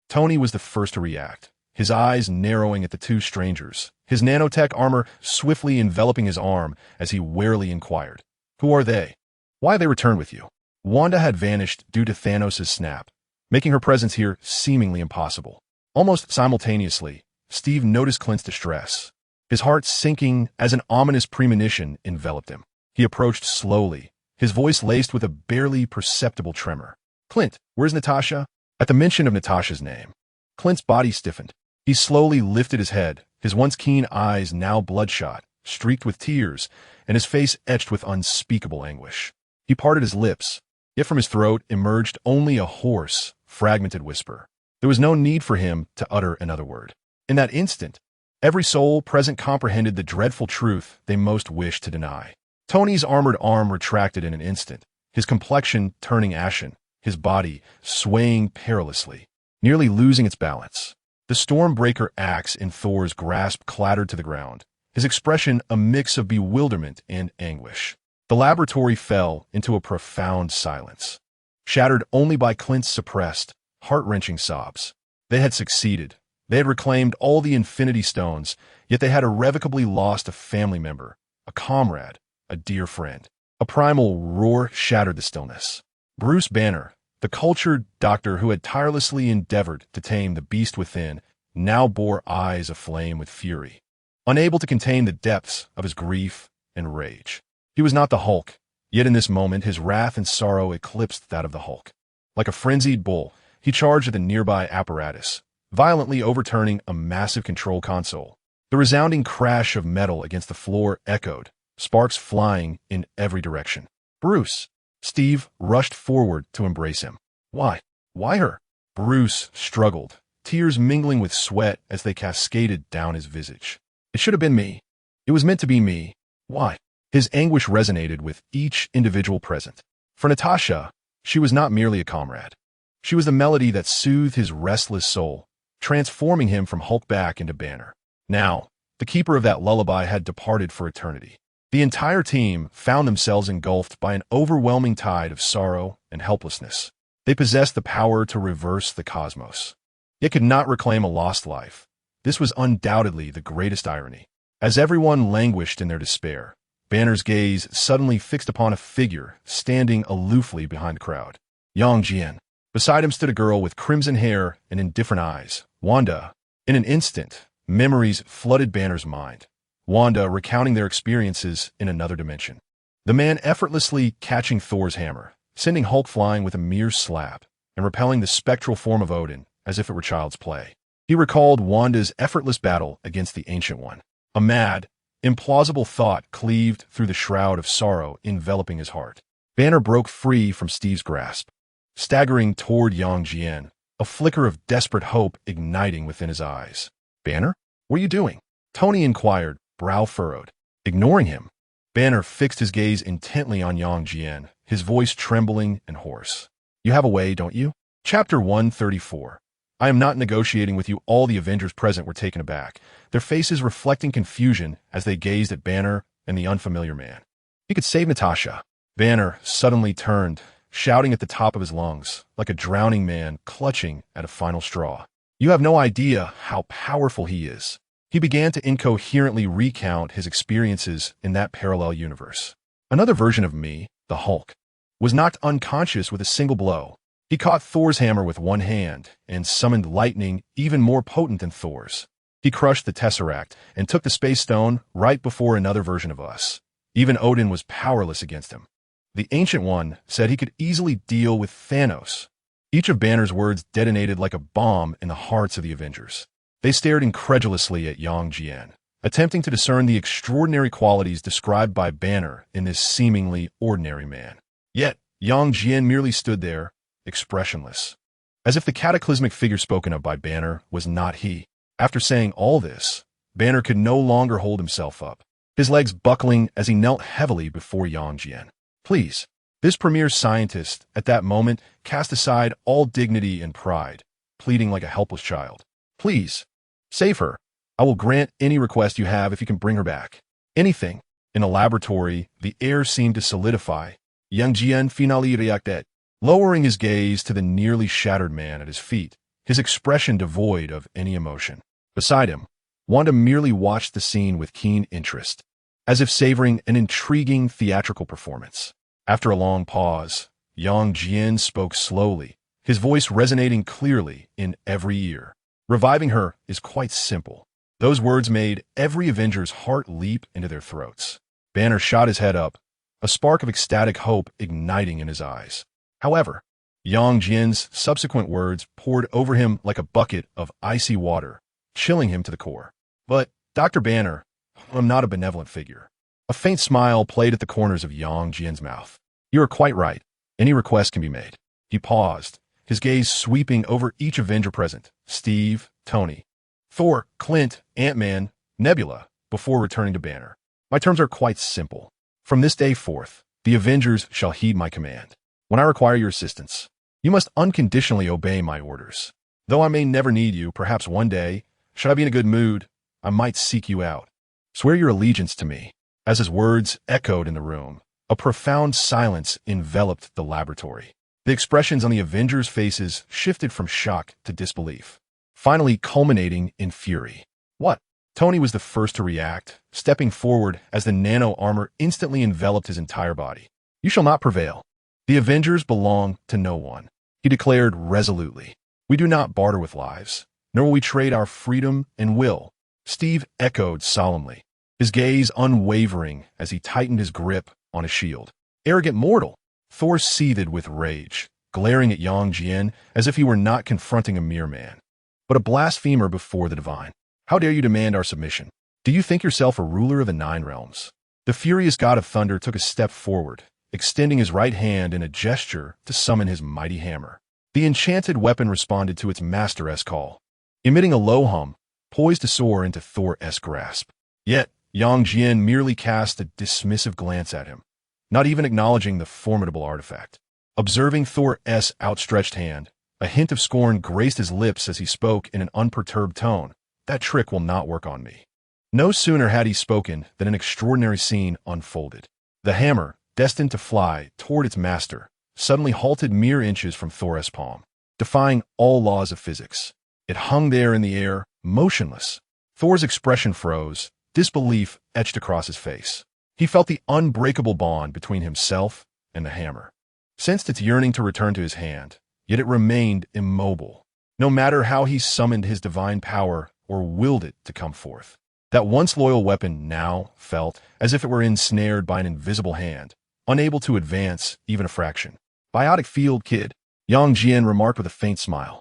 Tony was the first to react, his eyes narrowing at the 2 strangers, his nanotech armor swiftly enveloping his arm as he warily inquired, "Who are they? Why have they returned with you?" Wanda had vanished due to Thanos' snap, making her presence here seemingly impossible. Almost simultaneously, Steve noticed Clint's distress, his heart sinking as an ominous premonition enveloped him. He approached slowly, his voice laced with a barely perceptible tremor. "Clint, where's Natasha?" At the mention of Natasha's name, Clint's body stiffened. He slowly lifted his head, his once keen eyes now bloodshot, streaked with tears, and his face etched with unspeakable anguish. He parted his lips, yet from his throat emerged only a hoarse, fragmented whisper. There was no need for him to utter another word. In that instant, every soul present comprehended the dreadful truth they most wished to deny. Tony's armored arm retracted in an instant, his complexion turning ashen, his body swaying perilously, nearly losing its balance. The Stormbreaker axe in Thor's grasp clattered to the ground, his expression a mix of bewilderment and anguish. The laboratory fell into a profound silence, shattered only by Clint's suppressed, heart-wrenching sobs. They had succeeded. They had reclaimed all the Infinity Stones, yet they had irrevocably lost a family member, a comrade, a dear friend. A primal roar shattered the stillness. Bruce Banner, the cultured doctor who had tirelessly endeavored to tame the beast within, now bore eyes aflame with fury, unable to contain the depths of his grief and rage. He was not the Hulk, yet in this moment his wrath and sorrow eclipsed that of the Hulk. Like a frenzied bull, he charged at the nearby apparatus, violently overturning a massive control console. The resounding crash of metal against the floor echoed, sparks flying in every direction. Bruce! Steve rushed forward to embrace him. Why? Why her? Bruce struggled, tears mingling with sweat as they cascaded down his visage. It should have been me. It was meant to be me. Why? His anguish resonated with each individual present. For Natasha, she was not merely a comrade. She was the melody that soothed his restless soul, transforming him from Hulk back into Banner. Now, the keeper of that lullaby had departed for eternity. The entire team found themselves engulfed by an overwhelming tide of sorrow and helplessness. They possessed the power to reverse the cosmos, yet could not reclaim a lost life. This was undoubtedly the greatest irony. As everyone languished in their despair, Banner's gaze suddenly fixed upon a figure standing aloofly behind the crowd. Jian. Beside him stood a girl with crimson hair and indifferent eyes, Wanda. In an instant, memories flooded Banner's mind. Wanda recounting their experiences in another dimension. The man effortlessly catching Thor's hammer, sending Hulk flying with a mere slap, and repelling the spectral form of Odin as if it were child's play. He recalled Wanda's effortless battle against the Ancient One. A mad, implausible thought cleaved through the shroud of sorrow enveloping his heart. Banner broke free from Steve's grasp, staggering toward Jian, a flicker of desperate hope igniting within his eyes. Banner? What are you doing? Tony inquired, brow furrowed. Ignoring him, Banner fixed his gaze intently on Jian, his voice trembling and hoarse. You have a way, don't you? Chapter 134. I am not negotiating with you. All the Avengers present were taken aback, their faces reflecting confusion as they gazed at Banner and the unfamiliar man. He could save Natasha. Banner suddenly turned, shouting at the top of his lungs, like a drowning man clutching at a final straw. You have no idea how powerful he is. He began to incoherently recount his experiences in that parallel universe. Another version of me, the Hulk, was knocked unconscious with a single blow. He caught Thor's hammer with one hand and summoned lightning even more potent than Thor's. He crushed the Tesseract and took the Space Stone right before another version of us. Even Odin was powerless against him. The Ancient One said he could easily deal with Thanos. Each of Banner's words detonated like a bomb in the hearts of the Avengers. They stared incredulously at Jian, attempting to discern the extraordinary qualities described by Banner in this seemingly ordinary man. Yet, Jian merely stood there, expressionless, as if the cataclysmic figure spoken of by Banner was not he. After saying all this, Banner could no longer hold himself up, his legs buckling as he knelt heavily before Jian. Please. This premier scientist, at that moment, cast aside all dignity and pride, pleading like a helpless child. Please, save her. I will grant any request you have if you can bring her back. Anything. In the laboratory, the air seemed to solidify. Jian finally reacted, lowering his gaze to the nearly shattered man at his feet, his expression devoid of any emotion. Beside him, Wanda merely watched the scene with keen interest, as if savoring an intriguing theatrical performance. After a long pause, Jian spoke slowly, his voice resonating clearly in every ear. Reviving her is quite simple. Those words made every Avenger's heart leap into their throats. Banner shot his head up, a spark of ecstatic hope igniting in his eyes. However, Jian's subsequent words poured over him like a bucket of icy water, chilling him to the core. But, Dr. Banner, I'm not a benevolent figure. A faint smile played at the corners of Yang Jian's mouth. You are quite right. Any request can be made. He paused, his gaze sweeping over each Avenger present: Steve, Tony, Thor, Clint, Ant-Man, Nebula, before returning to Banner. My terms are quite simple. From this day forth, the Avengers shall heed my command. When I require your assistance, you must unconditionally obey my orders. Though I may never need you, perhaps one day, should I be in a good mood, I might seek you out. Swear your allegiance to me. As his words echoed in the room, a profound silence enveloped the laboratory. The expressions on the Avengers' faces shifted from shock to disbelief, finally culminating in fury. What? Tony was the first to react, stepping forward as the nano armor instantly enveloped his entire body. You shall not prevail. The Avengers belong to no one, he declared resolutely. We do not barter with lives, nor will we trade our freedom and will. Steve echoed solemnly, his gaze unwavering as he tightened his grip on his shield. Arrogant mortal! Thor seethed with rage, glaring at Yang Jian as if he were not confronting a mere man, but a blasphemer before the divine. How dare you demand our submission? Do you think yourself a ruler of the 9 realms? The furious god of thunder took a step forward, extending his right hand in a gesture to summon his mighty hammer. The enchanted weapon responded to its master-esque call, emitting a low hum, poised to soar into Thor's grasp. Yet, Yang Jian merely cast a dismissive glance at him, not even acknowledging the formidable artifact. Observing Thor's outstretched hand, a hint of scorn graced his lips as he spoke in an unperturbed tone. That trick will not work on me. No sooner had he spoken than an extraordinary scene unfolded. The hammer, destined to fly toward its master, suddenly halted mere inches from Thor's palm, defying all laws of physics. It hung there in the air, motionless. Thor's expression froze, disbelief etched across his face. He felt the unbreakable bond between himself and the hammer. Sensed its yearning to return to his hand, yet it remained immobile, no matter how he summoned his divine power or willed it to come forth. That once loyal weapon now felt as if it were ensnared by an invisible hand, unable to advance even a fraction. Biotic field, kid, Yang Jian remarked with a faint smile.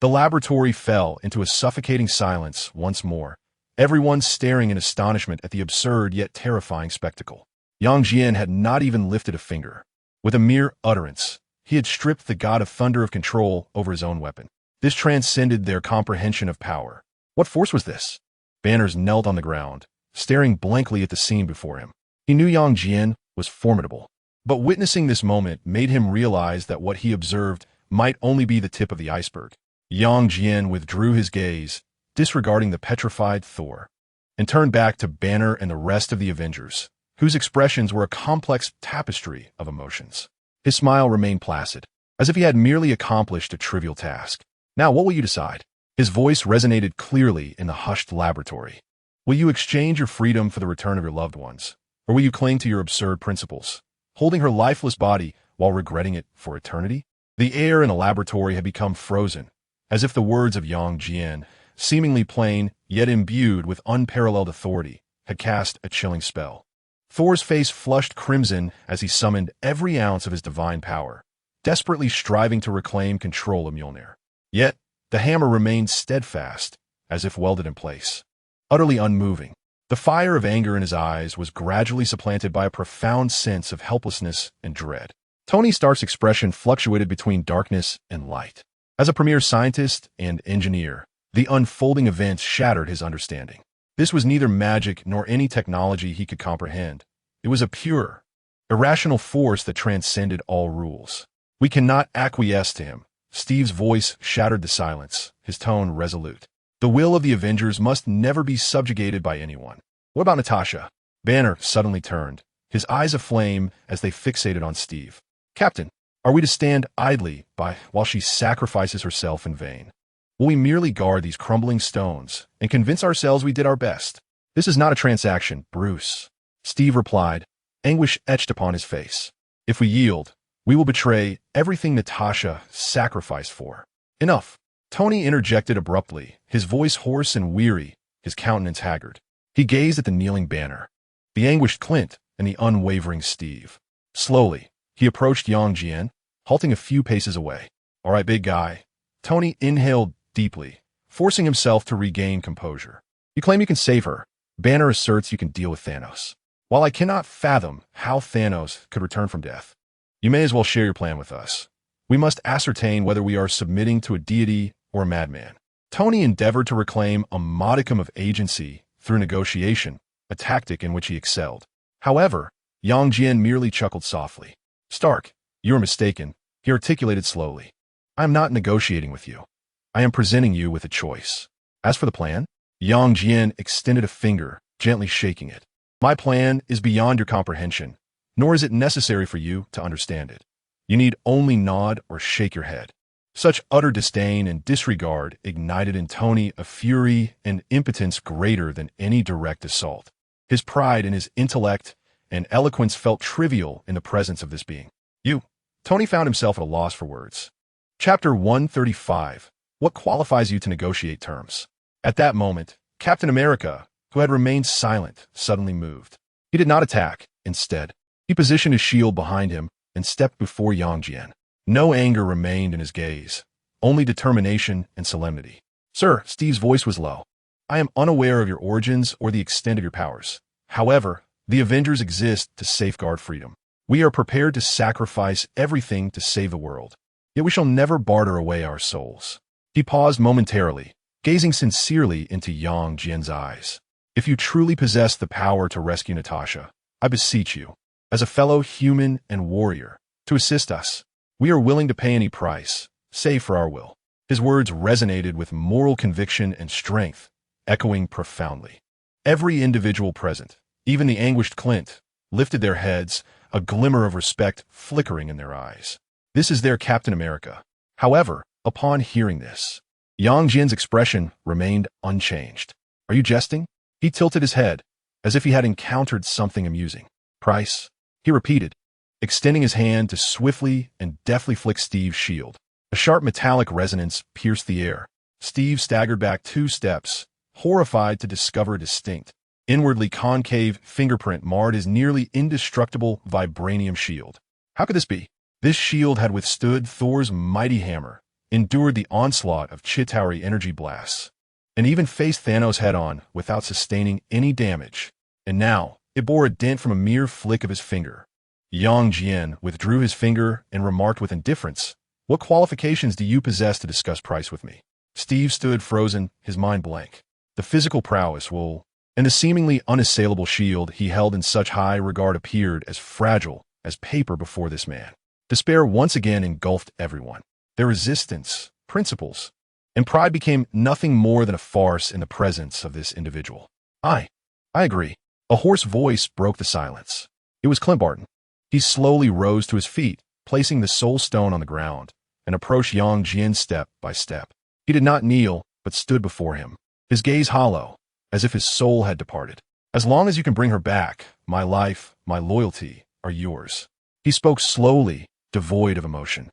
The laboratory fell into a suffocating silence once more, everyone staring in astonishment at the absurd yet terrifying spectacle. Yang Jian had not even lifted a finger. With a mere utterance, he had stripped the god of thunder of control over his own weapon. This transcended their comprehension of power. What force was this? Banners knelt on the ground, staring blankly at the scene before him. He knew Yang Jian was formidable, but witnessing this moment made him realize that what he observed might only be the tip of the iceberg. Yang Jian withdrew his gaze, disregarding the petrified Thor, and turned back to Banner and the rest of the Avengers, whose expressions were a complex tapestry of emotions. His smile remained placid, as if he had merely accomplished a trivial task. Now, what will you decide? His voice resonated clearly in the hushed laboratory. Will you exchange your freedom for the return of your loved ones, or will you cling to your absurd principles, holding her lifeless body while regretting it for eternity? The air in the laboratory had become frozen, as if the words of Yang Jian, seemingly plain yet imbued with unparalleled authority, had cast a chilling spell. Thor's face flushed crimson as he summoned every ounce of his divine power, desperately striving to reclaim control of Mjolnir. Yet, the hammer remained steadfast, as if welded in place, utterly unmoving. The fire of anger in his eyes was gradually supplanted by a profound sense of helplessness and dread. Tony Stark's expression fluctuated between darkness and light. As a premier scientist and engineer, the unfolding events shattered his understanding. This was neither magic nor any technology he could comprehend. It was a pure, irrational force that transcended all rules. We cannot acquiesce to him. Steve's voice shattered the silence, his tone resolute. The will of the Avengers must never be subjugated by anyone. What about Natasha? Banner suddenly turned, his eyes aflame as they fixated on Steve. Captain, are we to stand idly by while she sacrifices herself in vain? Will we merely guard these crumbling stones and convince ourselves we did our best? This is not a transaction, Bruce. Steve replied, anguish etched upon his face. If we yield, we will betray everything Natasha sacrificed for. Enough. Tony interjected abruptly, his voice hoarse and weary, his countenance haggard. He gazed at the kneeling Banner, the anguished Clint, and the unwavering Steve. Slowly, he approached Yang Jian, halting a few paces away. All right, big guy. Tony inhaled deeply, forcing himself to regain composure. You claim you can save her, Banner asserts you can deal with Thanos. While I cannot fathom how Thanos could return from death, you may as well share your plan with us. We must ascertain whether we are submitting to a deity or a madman. Tony endeavored to reclaim a modicum of agency through negotiation, a tactic in which he excelled. However, Jian merely chuckled softly. Stark, you are mistaken, he articulated slowly. I am not negotiating with you. I am presenting you with a choice. As for the plan, Jian extended a finger, gently shaking it. My plan is beyond your comprehension, nor is it necessary for you to understand it. You need only nod or shake your head. Such utter disdain and disregard ignited in Tony a fury and impotence greater than any direct assault. His pride in his intellect and eloquence felt trivial in the presence of this being. Tony found himself at a loss for words. Chapter 135. What qualifies you to negotiate terms? At that moment, Captain America, who had remained silent, suddenly moved. He did not attack. Instead, he positioned his shield behind him and stepped before Jian. No anger remained in his gaze, only determination and solemnity. Sir, Steve's voice was low. I am unaware of your origins or the extent of your powers. However, the Avengers exist to safeguard freedom. We are prepared to sacrifice everything to save the world. Yet we shall never barter away our souls. He paused momentarily, gazing sincerely into Jian's eyes. If you truly possess the power to rescue Natasha, I beseech you, as a fellow human and warrior, to assist us. We are willing to pay any price, save for our will. His words resonated with moral conviction and strength, echoing profoundly. Every individual present, even the anguished Clint, lifted their heads, a glimmer of respect flickering in their eyes. This is their Captain America. However, upon hearing this, Jian's expression remained unchanged. Are you jesting? He tilted his head, as if he had encountered something amusing. Price? He repeated, extending his hand to swiftly and deftly flick Steve's shield. A sharp metallic resonance pierced the air. Steve staggered back 2 steps, horrified to discover a distinct, inwardly concave fingerprint marred his nearly indestructible vibranium shield. How could this be? This shield had withstood Thor's mighty hammer, endured the onslaught of Chitauri energy blasts, and even faced Thanos head-on without sustaining any damage. And now, it bore a dent from a mere flick of his finger. Jian withdrew his finger and remarked with indifference, "What qualifications do you possess to discuss price with me?" Steve stood frozen, his mind blank. The physical prowess and the seemingly unassailable shield he held in such high regard appeared as fragile as paper before this man. Despair once again engulfed everyone. Their resistance, principles, and pride became nothing more than a farce in the presence of this individual. I agree. A hoarse voice broke the silence. It was Clint Barton. He slowly rose to his feet, placing the soul stone on the ground, and approached Jian step by step. He did not kneel, but stood before him, his gaze hollow, as if his soul had departed. As long as you can bring her back, my life, my loyalty, are yours. He spoke slowly, devoid of emotion.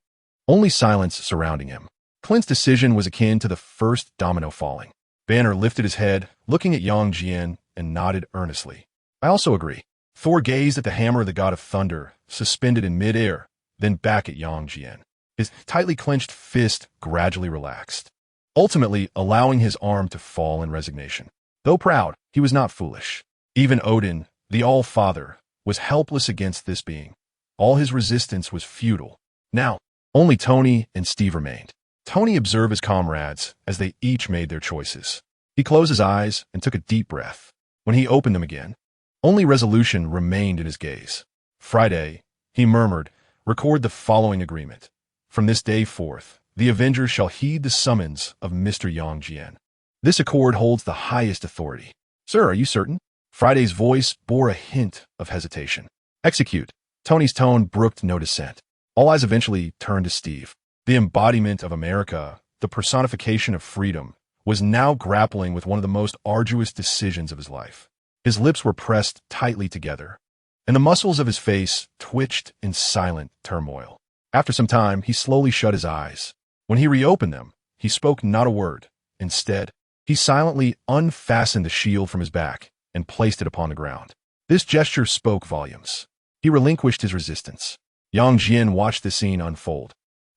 Only silence surrounding him. Clint's decision was akin to the first domino falling. Banner lifted his head, looking at Jian, and nodded earnestly. I also agree. Thor gazed at the hammer of the god of thunder, suspended in midair, then back at Jian. His tightly clenched fist gradually relaxed, ultimately allowing his arm to fall in resignation. Though proud, he was not foolish. Even Odin, the All-Father, was helpless against this being. All his resistance was futile. Now, only Tony and Steve remained. Tony observed his comrades as they each made their choices. He closed his eyes and took a deep breath. When he opened them again, only resolution remained in his gaze. Friday, he murmured, record the following agreement. From this day forth, the Avengers shall heed the summons of Mr. Jian. This accord holds the highest authority. Sir, are you certain? Friday's voice bore a hint of hesitation. Execute. Tony's tone brooked no dissent. All eyes eventually turned to Steve. The embodiment of America, the personification of freedom, was now grappling with one of the most arduous decisions of his life. His lips were pressed tightly together, and the muscles of his face twitched in silent turmoil. After some time, he slowly shut his eyes. When he reopened them, he spoke not a word. Instead, he silently unfastened the shield from his back and placed it upon the ground. This gesture spoke volumes. He relinquished his resistance. Jian watched the scene unfold,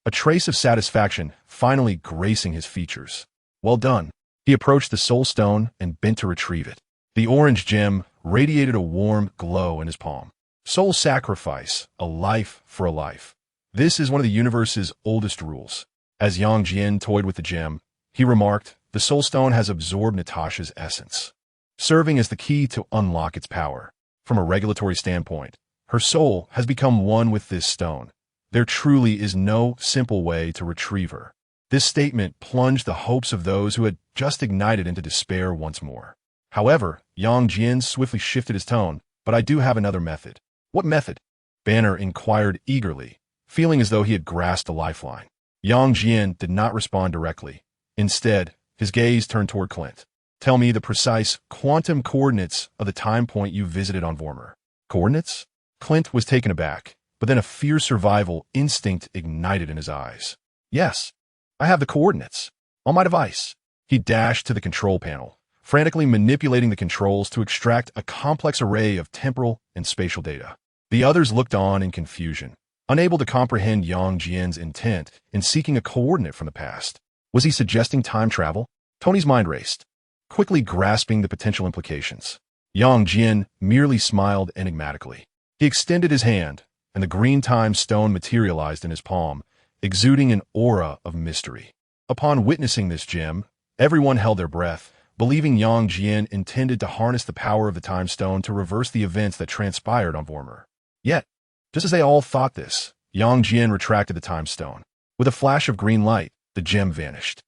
a trace of satisfaction finally gracing his features. Well done. He approached the soul stone and bent to retrieve it. The orange gem radiated a warm glow in his palm. Soul sacrifice, a life for a life. This is one of the universe's oldest rules. As Yang Jian toyed with the gem, he remarked, the soul stone has absorbed Natasha's essence, serving as the key to unlock its power. From a regulatory standpoint, her soul has become one with this stone. There truly is no simple way to retrieve her. This statement plunged the hopes of those who had just ignited into despair once more. However, Yang Jian swiftly shifted his tone. But I do have another method. What method? Banner inquired eagerly, feeling as though he had grasped a lifeline. Yang Jian did not respond directly. Instead, his gaze turned toward Clint. Tell me the precise quantum coordinates of the time point you visited on Vormer. Coordinates? Clint was taken aback, but then a fierce survival instinct ignited in his eyes. Yes, I have the coordinates. On my device. He dashed to the control panel, frantically manipulating the controls to extract a complex array of temporal and spatial data. The others looked on in confusion, unable to comprehend Yang Jian's intent in seeking a coordinate from the past. Was he suggesting time travel? Tony's mind raced, quickly grasping the potential implications. Yang Jian merely smiled enigmatically. He extended his hand, and the green time stone materialized in his palm, exuding an aura of mystery. Upon witnessing this gem, everyone held their breath, believing Yang Jian intended to harness the power of the time stone to reverse the events that transpired on Vormer. Yet, just as they all thought this, Yang Jian retracted the time stone. With a flash of green light, the gem vanished.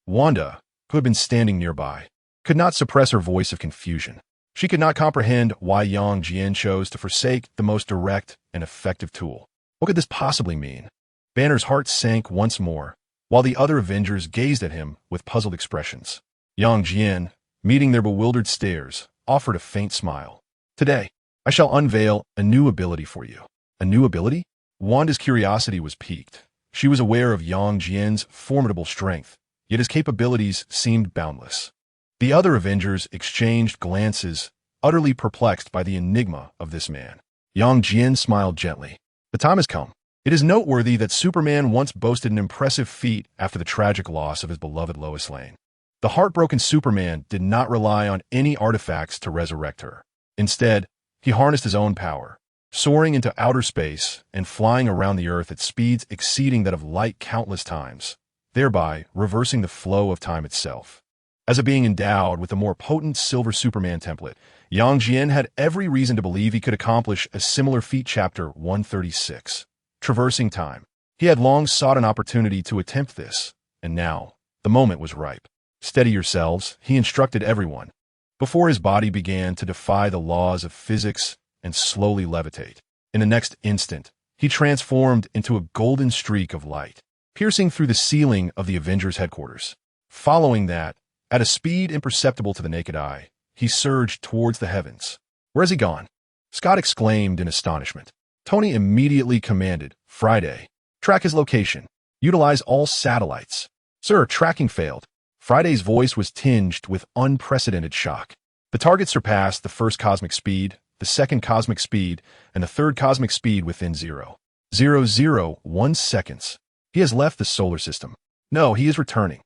Wanda, who had been standing nearby, could not suppress her voice of confusion. She could not comprehend why Yang Jian chose to forsake the most direct and effective tool. What could this possibly mean? Banner's heart sank once more, while the other Avengers gazed at him with puzzled expressions. Yang Jian, meeting their bewildered stares, offered a faint smile. Today, I shall unveil a new ability for you. A new ability? Wanda's curiosity was piqued. She was aware of Yang Jian's formidable strength, yet his capabilities seemed boundless. The other Avengers exchanged glances, utterly perplexed by the enigma of this man. Yang Jian smiled gently. The time has come. It is noteworthy that Superman once boasted an impressive feat after the tragic loss of his beloved Lois Lane. The heartbroken Superman did not rely on any artifacts to resurrect her. Instead, he harnessed his own power, soaring into outer space and flying around the Earth at speeds exceeding that of light countless times, thereby reversing the flow of time itself. As a being endowed with a more potent Silver Superman template, Yang Jian had every reason to believe he could accomplish a similar feat. Chapter 136. Traversing Time. He had long sought an opportunity to attempt this, and now, the moment was ripe. Steady yourselves, he instructed everyone, before his body began to defy the laws of physics and slowly levitate. In the next instant, he transformed into a golden streak of light, piercing through the ceiling of the Avengers' headquarters. Following that, at a speed imperceptible to the naked eye, he surged towards the heavens. Where has he gone? Scott exclaimed in astonishment. Tony immediately commanded, Friday, track his location. Utilize all satellites. Sir, tracking failed. Friday's voice was tinged with unprecedented shock. The target surpassed the first cosmic speed, the second cosmic speed, and the third cosmic speed within 0.001 seconds. He has left the solar system. No, he is returning.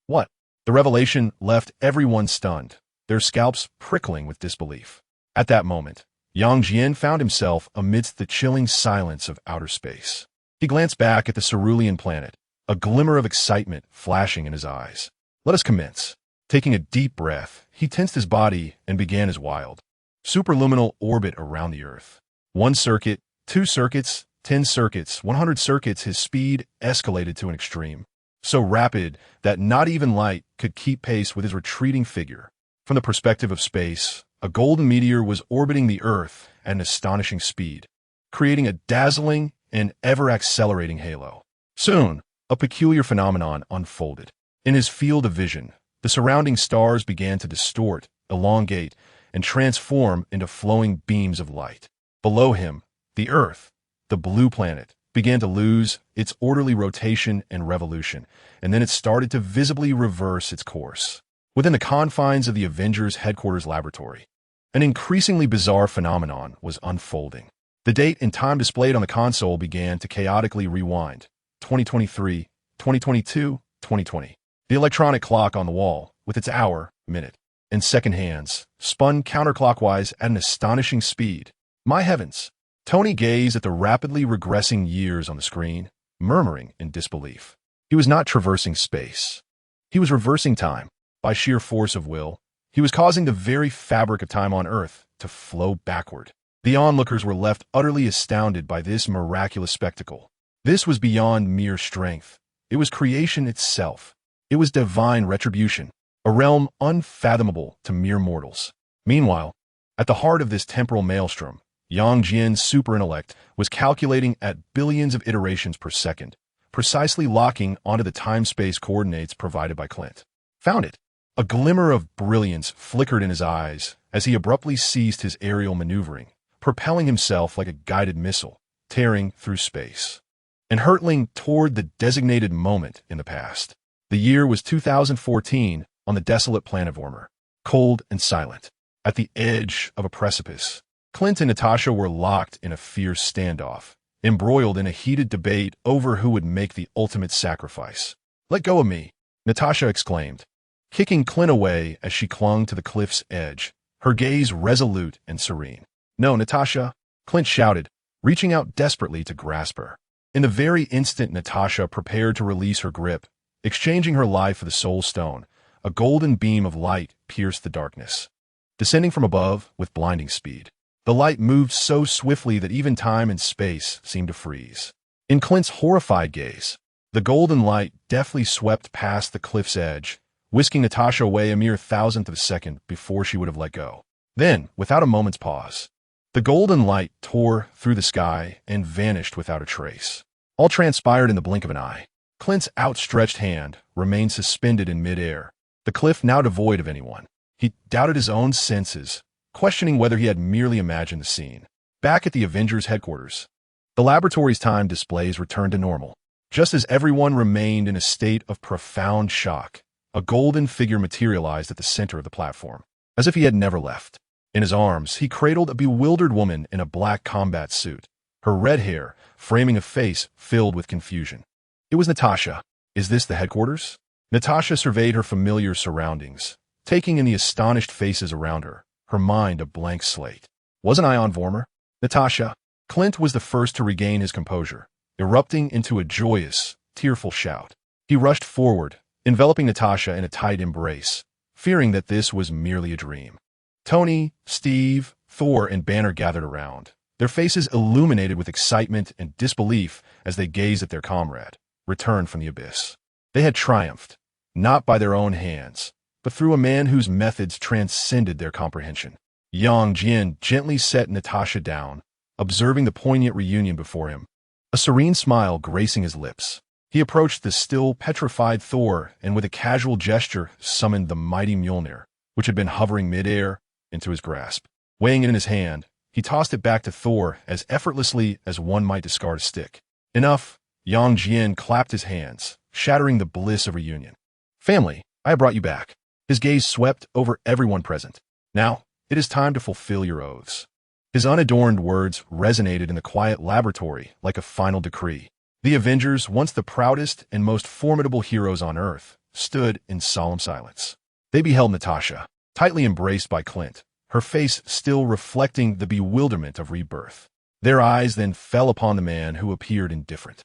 What? The revelation left everyone stunned, their scalps prickling with disbelief. At that moment, Yang Jian found himself amidst the chilling silence of outer space. He glanced back at the cerulean planet, a glimmer of excitement flashing in his eyes. Let us commence. Taking a deep breath, he tensed his body and began his wild, superluminal orbit around the Earth. 1 circuit, 2 circuits, 10 circuits, 100 circuits. His speed escalated to an extreme, so rapid that not even light could keep pace with his retreating figure. From the perspective of space, a golden meteor was orbiting the Earth at an astonishing speed, creating a dazzling and ever-accelerating halo. Soon, a peculiar phenomenon unfolded. In his field of vision, the surrounding stars began to distort, elongate, and transform into flowing beams of light. Below him, the Earth, the blue planet, began to lose its orderly rotation and revolution, and then it started to visibly reverse its course. Within the confines of the Avengers' headquarters laboratory, an increasingly bizarre phenomenon was unfolding. The date and time displayed on the console began to chaotically rewind. 2023, 2022, 2020. The electronic clock on the wall, with its hour, minute, and second hands, spun counterclockwise at an astonishing speed. My heavens! Tony gazed at the rapidly regressing years on the screen, murmuring in disbelief. He was not traversing space. He was reversing time. By sheer force of will, he was causing the very fabric of time on Earth to flow backward. The onlookers were left utterly astounded by this miraculous spectacle. This was beyond mere strength. It was creation itself. It was divine retribution, a realm unfathomable to mere mortals. Meanwhile, at the heart of this temporal maelstrom, Jian's super-intellect was calculating at billions of iterations per second, precisely locking onto the time-space coordinates provided by Clint. Found it. A glimmer of brilliance flickered in his eyes as he abruptly ceased his aerial maneuvering, propelling himself like a guided missile, tearing through space and hurtling toward the designated moment in the past. The year was 2014 on the desolate planet Vormer, cold and silent. At the edge of a precipice, Clint and Natasha were locked in a fierce standoff, embroiled in a heated debate over who would make the ultimate sacrifice. "Let go of me," Natasha exclaimed, kicking Clint away as she clung to the cliff's edge, her gaze resolute and serene. "No, Natasha," Clint shouted, reaching out desperately to grasp her. In the very instant Natasha prepared to release her grip, exchanging her life for the soul stone, a golden beam of light pierced the darkness. Descending from above with blinding speed, the light moved so swiftly that even time and space seemed to freeze. In Clint's horrified gaze, the golden light deftly swept past the cliff's edge, whisking Natasha away a mere thousandth of a second before she would have let go. Then, without a moment's pause, the golden light tore through the sky and vanished without a trace. All transpired in the blink of an eye. Clint's outstretched hand remained suspended in midair, the cliff now devoid of anyone. He doubted his own senses, questioning whether he had merely imagined the scene. Back at the Avengers headquarters, the laboratory's time displays returned to normal. Just as everyone remained in a state of profound shock, a golden figure materialized at the center of the platform, as if he had never left. In his arms, he cradled a bewildered woman in a black combat suit, her red hair framing a face filled with confusion. It was Natasha. "Is this the headquarters?" Natasha surveyed her familiar surroundings, taking in the astonished faces around her, her mind a blank slate. "Wasn't I on Vormer?" "Natasha." Clint was the first to regain his composure, erupting into a joyous, tearful shout. He rushed forward, enveloping Natasha in a tight embrace, fearing that this was merely a dream. Tony, Steve, Thor, and Banner gathered around, their faces illuminated with excitement and disbelief as they gazed at their comrade, returned from the abyss. They had triumphed, not by their own hands, but through a man whose methods transcended their comprehension. Jian gently set Natasha down, observing the poignant reunion before him, a serene smile gracing his lips. He approached the still petrified Thor and with a casual gesture summoned the mighty Mjolnir, which had been hovering midair, into his grasp. Weighing it in his hand, he tossed it back to Thor as effortlessly as one might discard a stick. "Enough." Jian clapped his hands, shattering the bliss of reunion. "Family, I have brought you back." His gaze swept over everyone present. "Now, it is time to fulfill your oaths." His unadorned words resonated in the quiet laboratory like a final decree. The Avengers, once the proudest and most formidable heroes on Earth, stood in solemn silence. They beheld Natasha, tightly embraced by Clint, her face still reflecting the bewilderment of rebirth. Their eyes then fell upon the man who appeared indifferent,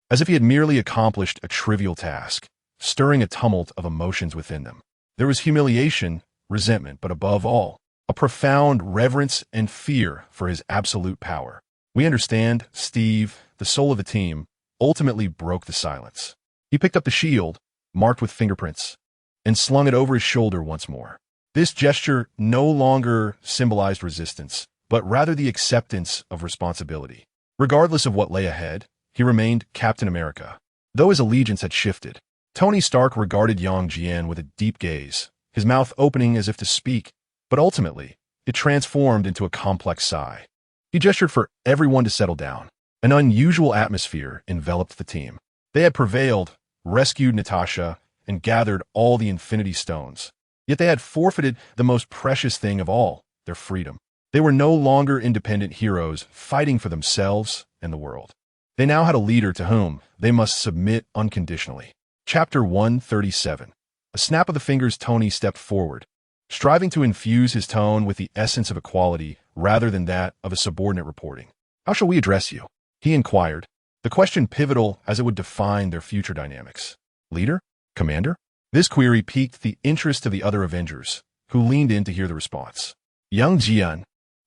as if he had merely accomplished a trivial task, stirring a tumult of emotions within them. There was humiliation, resentment, but above all, a profound reverence and fear for his absolute power. "We understand." Steve, the soul of the team, ultimately broke the silence. He picked up the shield, marked with fingerprints, and slung it over his shoulder once more. This gesture no longer symbolized resistance, but rather the acceptance of responsibility. Regardless of what lay ahead, he remained Captain America. Though his allegiance had shifted, Tony Stark regarded Jian with a deep gaze, his mouth opening as if to speak, but ultimately, it transformed into a complex sigh. He gestured for everyone to settle down. An unusual atmosphere enveloped the team. They had prevailed, rescued Natasha, and gathered all the Infinity Stones. Yet they had forfeited the most precious thing of all, their freedom. They were no longer independent heroes fighting for themselves and the world. They now had a leader to whom they must submit unconditionally. Chapter 137. A snap of the fingers, Tony stepped forward, striving to infuse his tone with the essence of equality rather than that of a subordinate reporting. "How shall we address you?" he inquired, the question pivotal as it would define their future dynamics. "Leader? Commander?" This query piqued the interest of the other Avengers, who leaned in to hear the response. Young Jian,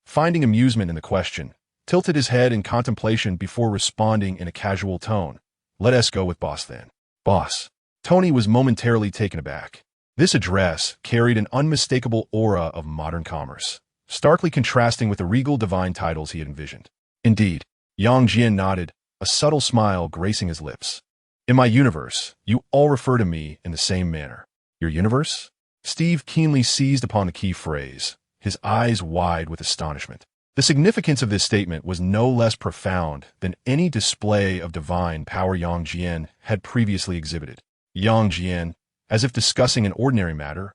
finding amusement in the question, tilted his head in contemplation before responding in a casual tone. "Let us go with boss then." "Boss." Tony was momentarily taken aback. This address carried an unmistakable aura of modern commerce, starkly contrasting with the regal divine titles he had envisioned. "Indeed." Yang Jian nodded, a subtle smile gracing his lips. "In my universe, you all refer to me in the same manner." "Your universe?" Steve keenly seized upon the key phrase, his eyes wide with astonishment. The significance of this statement was no less profound than any display of divine power Yang Jian had previously exhibited. Yang Jian, as if discussing an ordinary matter,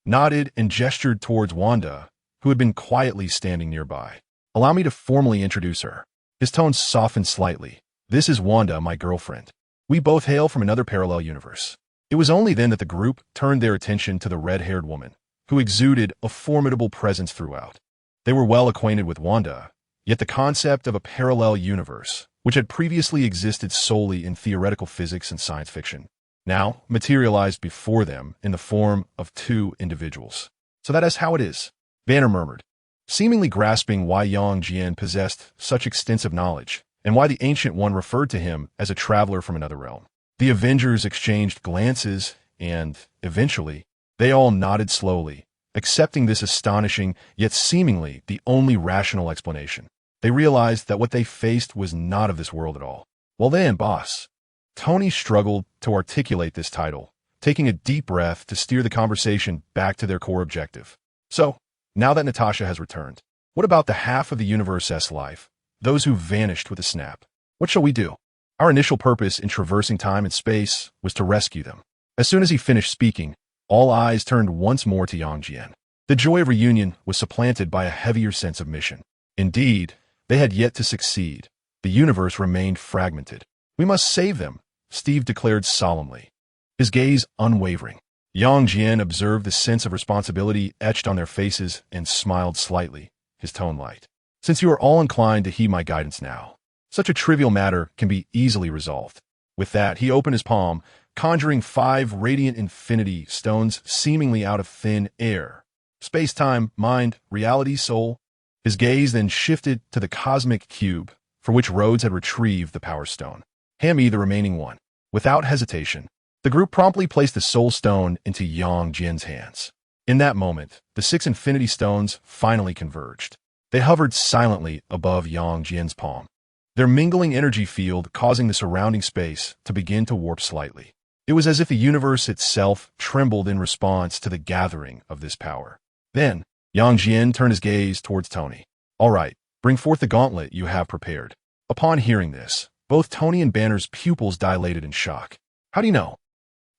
nodded and gestured towards Wanda, who had been quietly standing nearby. "Allow me to formally introduce her." His tone softened slightly. "This is Wanda, my girlfriend. We both hail from another parallel universe." It was only then that the group turned their attention to the red-haired woman, who exuded a formidable presence throughout. They were well acquainted with Wanda, yet the concept of a parallel universe, which had previously existed solely in theoretical physics and science fiction, now materialized before them in the form of two individuals. "So that is how it is," Banner murmured, seemingly grasping why Yang Jian possessed such extensive knowledge, and why the Ancient One referred to him as a traveler from another realm. The Avengers exchanged glances, and, eventually, they all nodded slowly, accepting this astonishing, yet seemingly the only rational explanation. They realized that what they faced was not of this world at all. "Well then, boss." Tony struggled to articulate this title, taking a deep breath to steer the conversation back to their core objective. "So, now that Natasha has returned, what about the half of the universe's life, those who vanished with a snap? What shall we do?" Our initial purpose in traversing time and space was to rescue them. As soon as he finished speaking, all eyes turned once more to Yang Jian. The joy of reunion was supplanted by a heavier sense of mission. Indeed, they had yet to succeed. The universe remained fragmented. "We must save them," Steve declared solemnly, his gaze unwavering. Yang Jian observed the sense of responsibility etched on their faces and smiled slightly, his tone light. "Since you are all inclined to heed my guidance now, such a trivial matter can be easily resolved." With that, he opened his palm, conjuring 5 radiant infinity stones seemingly out of thin air. Space-time, mind, reality, soul. His gaze then shifted to the cosmic cube, for which Rhodes had retrieved the Power Stone. "Hand me the remaining one." Without hesitation, the group promptly placed the Soul Stone into Yang Jian's hands. In that moment, the 6 infinity stones finally converged. They hovered silently above Yang Jian's palm, their mingling energy field causing the surrounding space to begin to warp slightly. It was as if the universe itself trembled in response to the gathering of this power. Then, Yang Jian turned his gaze towards Tony. "All right, bring forth the gauntlet you have prepared." Upon hearing this, both Tony and Banner's pupils dilated in shock. "How do you know?"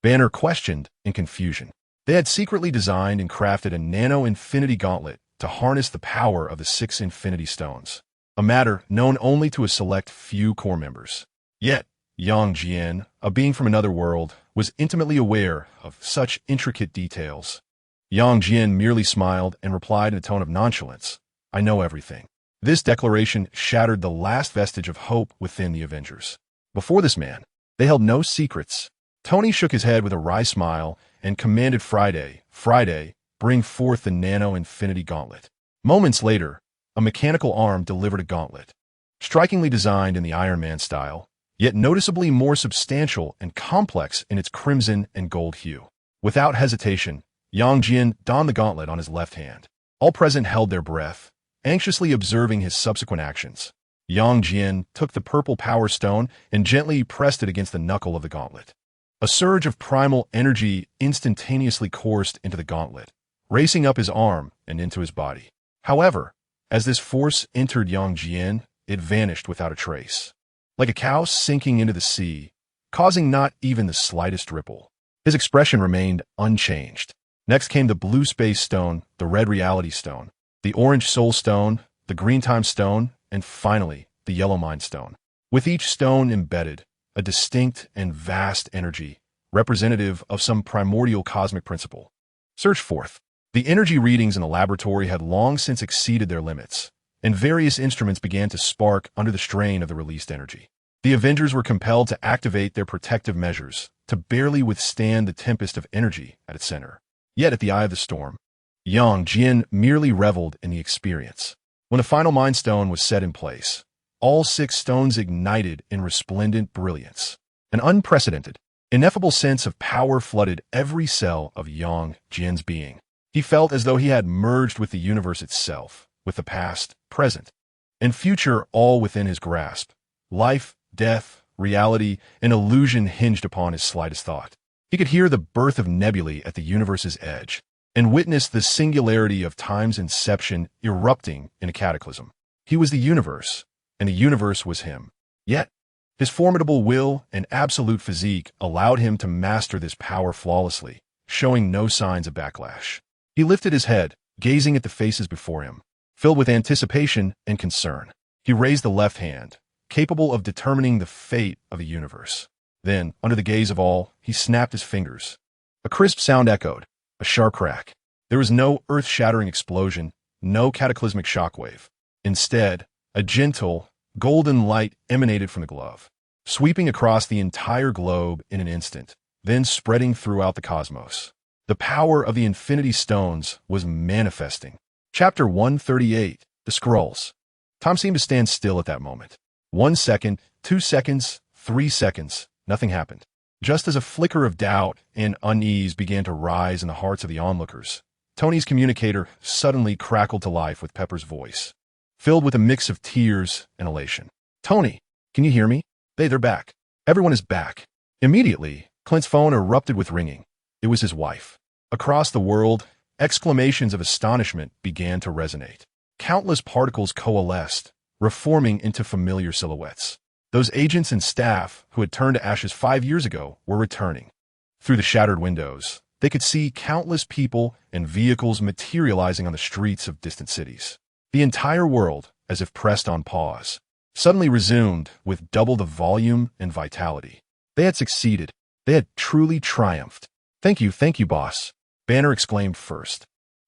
Banner questioned in confusion. They had secretly designed and crafted a nano-infinity gauntlet to harness the power of the 6 infinity stones, a matter known only to a select few core members. Yet, Yang Jian, a being from another world, was intimately aware of such intricate details. Yang Jian merely smiled and replied in a tone of nonchalance, "I know everything." This declaration shattered the last vestige of hope within the Avengers. Before this man, they held no secrets. Tony shook his head with a wry smile and commanded Friday, bring forth the nano-infinity gauntlet. Moments later, a mechanical arm delivered a gauntlet, strikingly designed in the Iron Man style, yet noticeably more substantial and complex in its crimson and gold hue. Without hesitation, Yang Jian donned the gauntlet on his left hand. All present held their breath, anxiously observing his subsequent actions. Yang Jian took the purple power stone and gently pressed it against the knuckle of the gauntlet. A surge of primal energy instantaneously coursed into the gauntlet, racing up his arm and into his body. However, as this force entered Yang Jian, it vanished without a trace, like a cow sinking into the sea, causing not even the slightest ripple. His expression remained unchanged. Next came the blue space stone, the red reality stone, the orange soul stone, the green time stone, and finally, the yellow mind stone. With each stone embedded, a distinct and vast energy, representative of some primordial cosmic principle. Search forth. The energy readings in the laboratory had long since exceeded their limits, and various instruments began to spark under the strain of the released energy. The Avengers were compelled to activate their protective measures to barely withstand the tempest of energy at its center. Yet at the eye of the storm, Jian merely reveled in the experience. When the final Mind Stone was set in place, all 6 stones ignited in resplendent brilliance. An unprecedented, ineffable sense of power flooded every cell of Jian's being. He felt as though he had merged with the universe itself, with the past, present, and future all within his grasp. Life, death, reality, and illusion hinged upon his slightest thought. He could hear the birth of nebulae at the universe's edge, and witness the singularity of time's inception erupting in a cataclysm. He was the universe, and the universe was him. Yet, his formidable will and absolute physique allowed him to master this power flawlessly, showing no signs of backlash. He lifted his head, gazing at the faces before him, filled with anticipation and concern. He raised the left hand, capable of determining the fate of the universe. Then, under the gaze of all, he snapped his fingers. A crisp sound echoed, a sharp crack. There was no earth-shattering explosion, no cataclysmic shockwave. Instead, a gentle, golden light emanated from the glove, sweeping across the entire globe in an instant, then spreading throughout the cosmos. The power of the Infinity Stones was manifesting. Chapter 138, The Scrolls. Time seemed to stand still at that moment. 1 second, 2 seconds, 3 seconds, nothing happened. Just as a flicker of doubt and unease began to rise in the hearts of the onlookers, Tony's communicator suddenly crackled to life with Pepper's voice, filled with a mix of tears and elation. "Tony, can you hear me? They're back. Everyone is back." Immediately, Clint's phone erupted with ringing. It was his wife. Across the world, exclamations of astonishment began to resonate. Countless particles coalesced, reforming into familiar silhouettes. Those agents and staff who had turned to ashes 5 years ago were returning. Through the shattered windows, they could see countless people and vehicles materializing on the streets of distant cities. The entire world, as if pressed on pause, suddenly resumed with double the volume and vitality. They had succeeded. They had truly triumphed. Thank you, boss," Banner exclaimed first,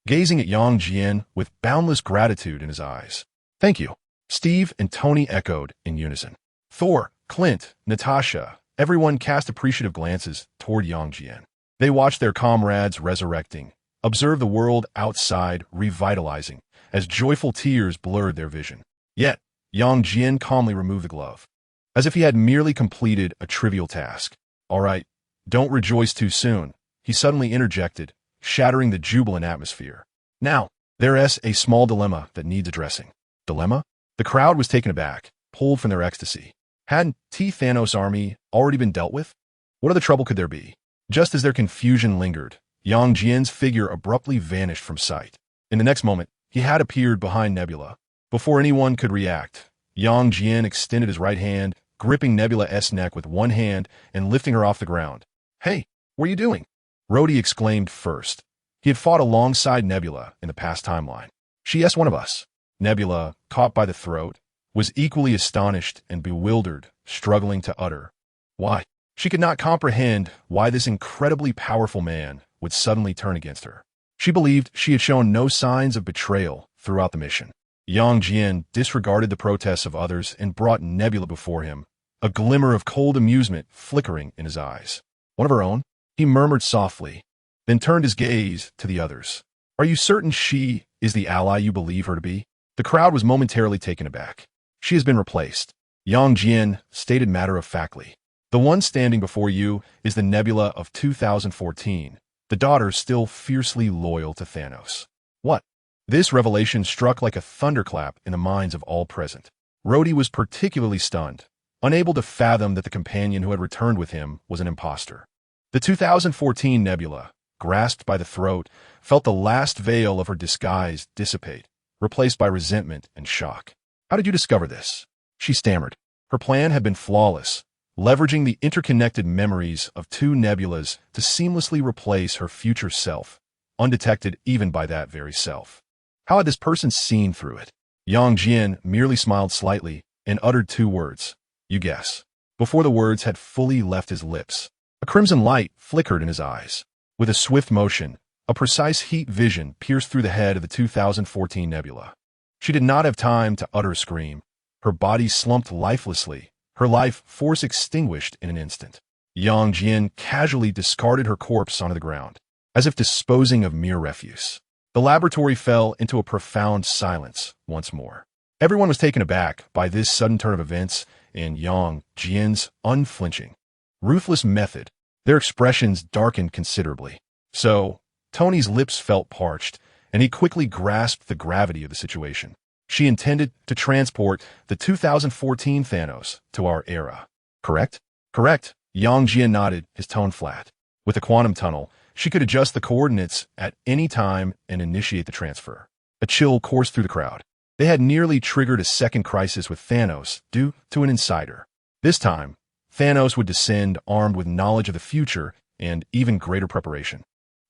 gazing at Jian with boundless gratitude in his eyes. "Thank you," Steve and Tony echoed in unison. Thor, Clint, Natasha, everyone cast appreciative glances toward Jian. They watched their comrades resurrecting, observed the world outside revitalizing, as joyful tears blurred their vision. Yet, Jian calmly removed the glove, as if he had merely completed a trivial task. "All right, don't rejoice too soon," he suddenly interjected, shattering the jubilant atmosphere. "Now, there's a small dilemma that needs addressing." Dilemma? The crowd was taken aback, pulled from their ecstasy. Hadn't Thanos' army already been dealt with? What other trouble could there be? Just as their confusion lingered, Jian's figure abruptly vanished from sight. In the next moment, he had appeared behind Nebula. Before anyone could react, Jian extended his right hand, gripping Nebula's neck with one hand and lifting her off the ground. "Hey, what are you doing?" Rhodey exclaimed first. He had fought alongside Nebula in the past timeline. "She's one of us." Nebula, caught by the throat, was equally astonished and bewildered, struggling to utter why. She could not comprehend why this incredibly powerful man would suddenly turn against her. She believed she had shown no signs of betrayal throughout the mission. Jian disregarded the protests of others and brought Nebula before him, a glimmer of cold amusement flickering in his eyes. "One of her own?" he murmured softly, then turned his gaze to the others. "Are you certain she is the ally you believe her to be?" The crowd was momentarily taken aback. "She has been replaced," Jian stated matter-of-factly. "The one standing before you is the Nebula of 2014, the daughter still fiercely loyal to Thanos." "What?" This revelation struck like a thunderclap in the minds of all present. Rhodey was particularly stunned, unable to fathom that the companion who had returned with him was an imposter. The 2014 Nebula, grasped by the throat, felt the last veil of her disguise dissipate, replaced by resentment and shock. "How did you discover this?" she stammered. Her plan had been flawless, leveraging the interconnected memories of 2 nebulas to seamlessly replace her future self, undetected even by that very self. How had this person seen through it? Jian merely smiled slightly and uttered 2 words. "You guess." Before the words had fully left his lips, a crimson light flickered in his eyes. With a swift motion, A precise heat vision pierced through the head of the 2014 nebula. She did not have time to utter a scream. Her body slumped lifelessly, her life force extinguished in an instant. Jian casually discarded her corpse onto the ground, as if disposing of mere refuse. The laboratory fell into a profound silence once more. Everyone was taken aback by this sudden turn of events and Jian's unflinching, ruthless method. Their expressions darkened considerably. So, Tony's lips felt parched, and he quickly grasped the gravity of the situation. She intended to transport the 2014 Thanos to our era. Correct? Correct. Jian nodded, his tone flat. With the quantum tunnel, she could adjust the coordinates at any time and initiate the transfer. A chill coursed through the crowd. They had nearly triggered a second crisis with Thanos due to an insider. This time, Thanos would descend armed with knowledge of the future and even greater preparation.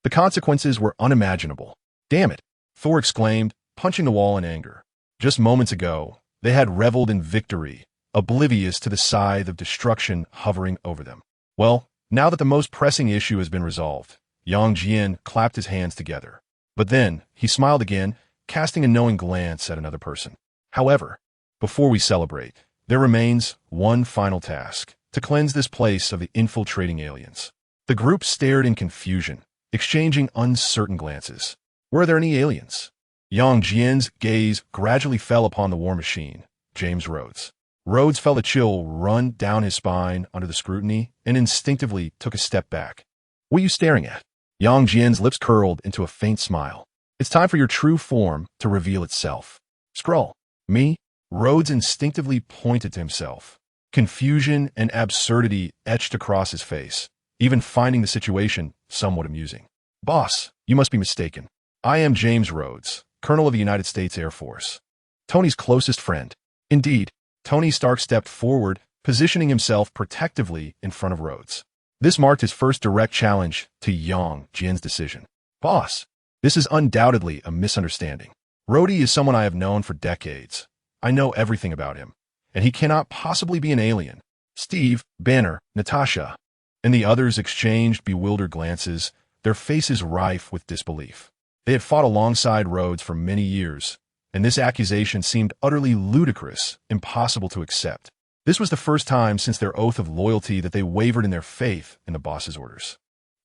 The consequences were unimaginable. Damn it, Thor exclaimed, punching the wall in anger. Just moments ago, they had reveled in victory, oblivious to the scythe of destruction hovering over them. Well, now that the most pressing issue has been resolved, Jian clapped his hands together. But then, he smiled again, casting a knowing glance at another person. However, before we celebrate, there remains one final task, to cleanse this place of the infiltrating aliens. The group stared in confusion, exchanging uncertain glances. Were there any aliens? Jian's gaze gradually fell upon the war machine, James Rhodes. Rhodes felt a chill run down his spine under the scrutiny and instinctively took a step back. What are you staring at? Jian's lips curled into a faint smile. It's time for your true form to reveal itself. Skrull. Me? Rhodes instinctively pointed to himself. Confusion and absurdity etched across his face, even finding the situation somewhat amusing. Boss, you must be mistaken. I am James Rhodes, Colonel of the United States Air Force. Tony's closest friend. Indeed, Tony Stark stepped forward, positioning himself protectively in front of Rhodes. This marked his first direct challenge to Jian's decision. Boss, this is undoubtedly a misunderstanding. Rhodey is someone I have known for decades. I know everything about him, and he cannot possibly be an alien. Steve, Banner, Natasha, and the others exchanged bewildered glances, their faces rife with disbelief. They had fought alongside Rhodes for many years, and this accusation seemed utterly ludicrous, impossible to accept. This was the first time since their oath of loyalty that they wavered in their faith in the boss's orders.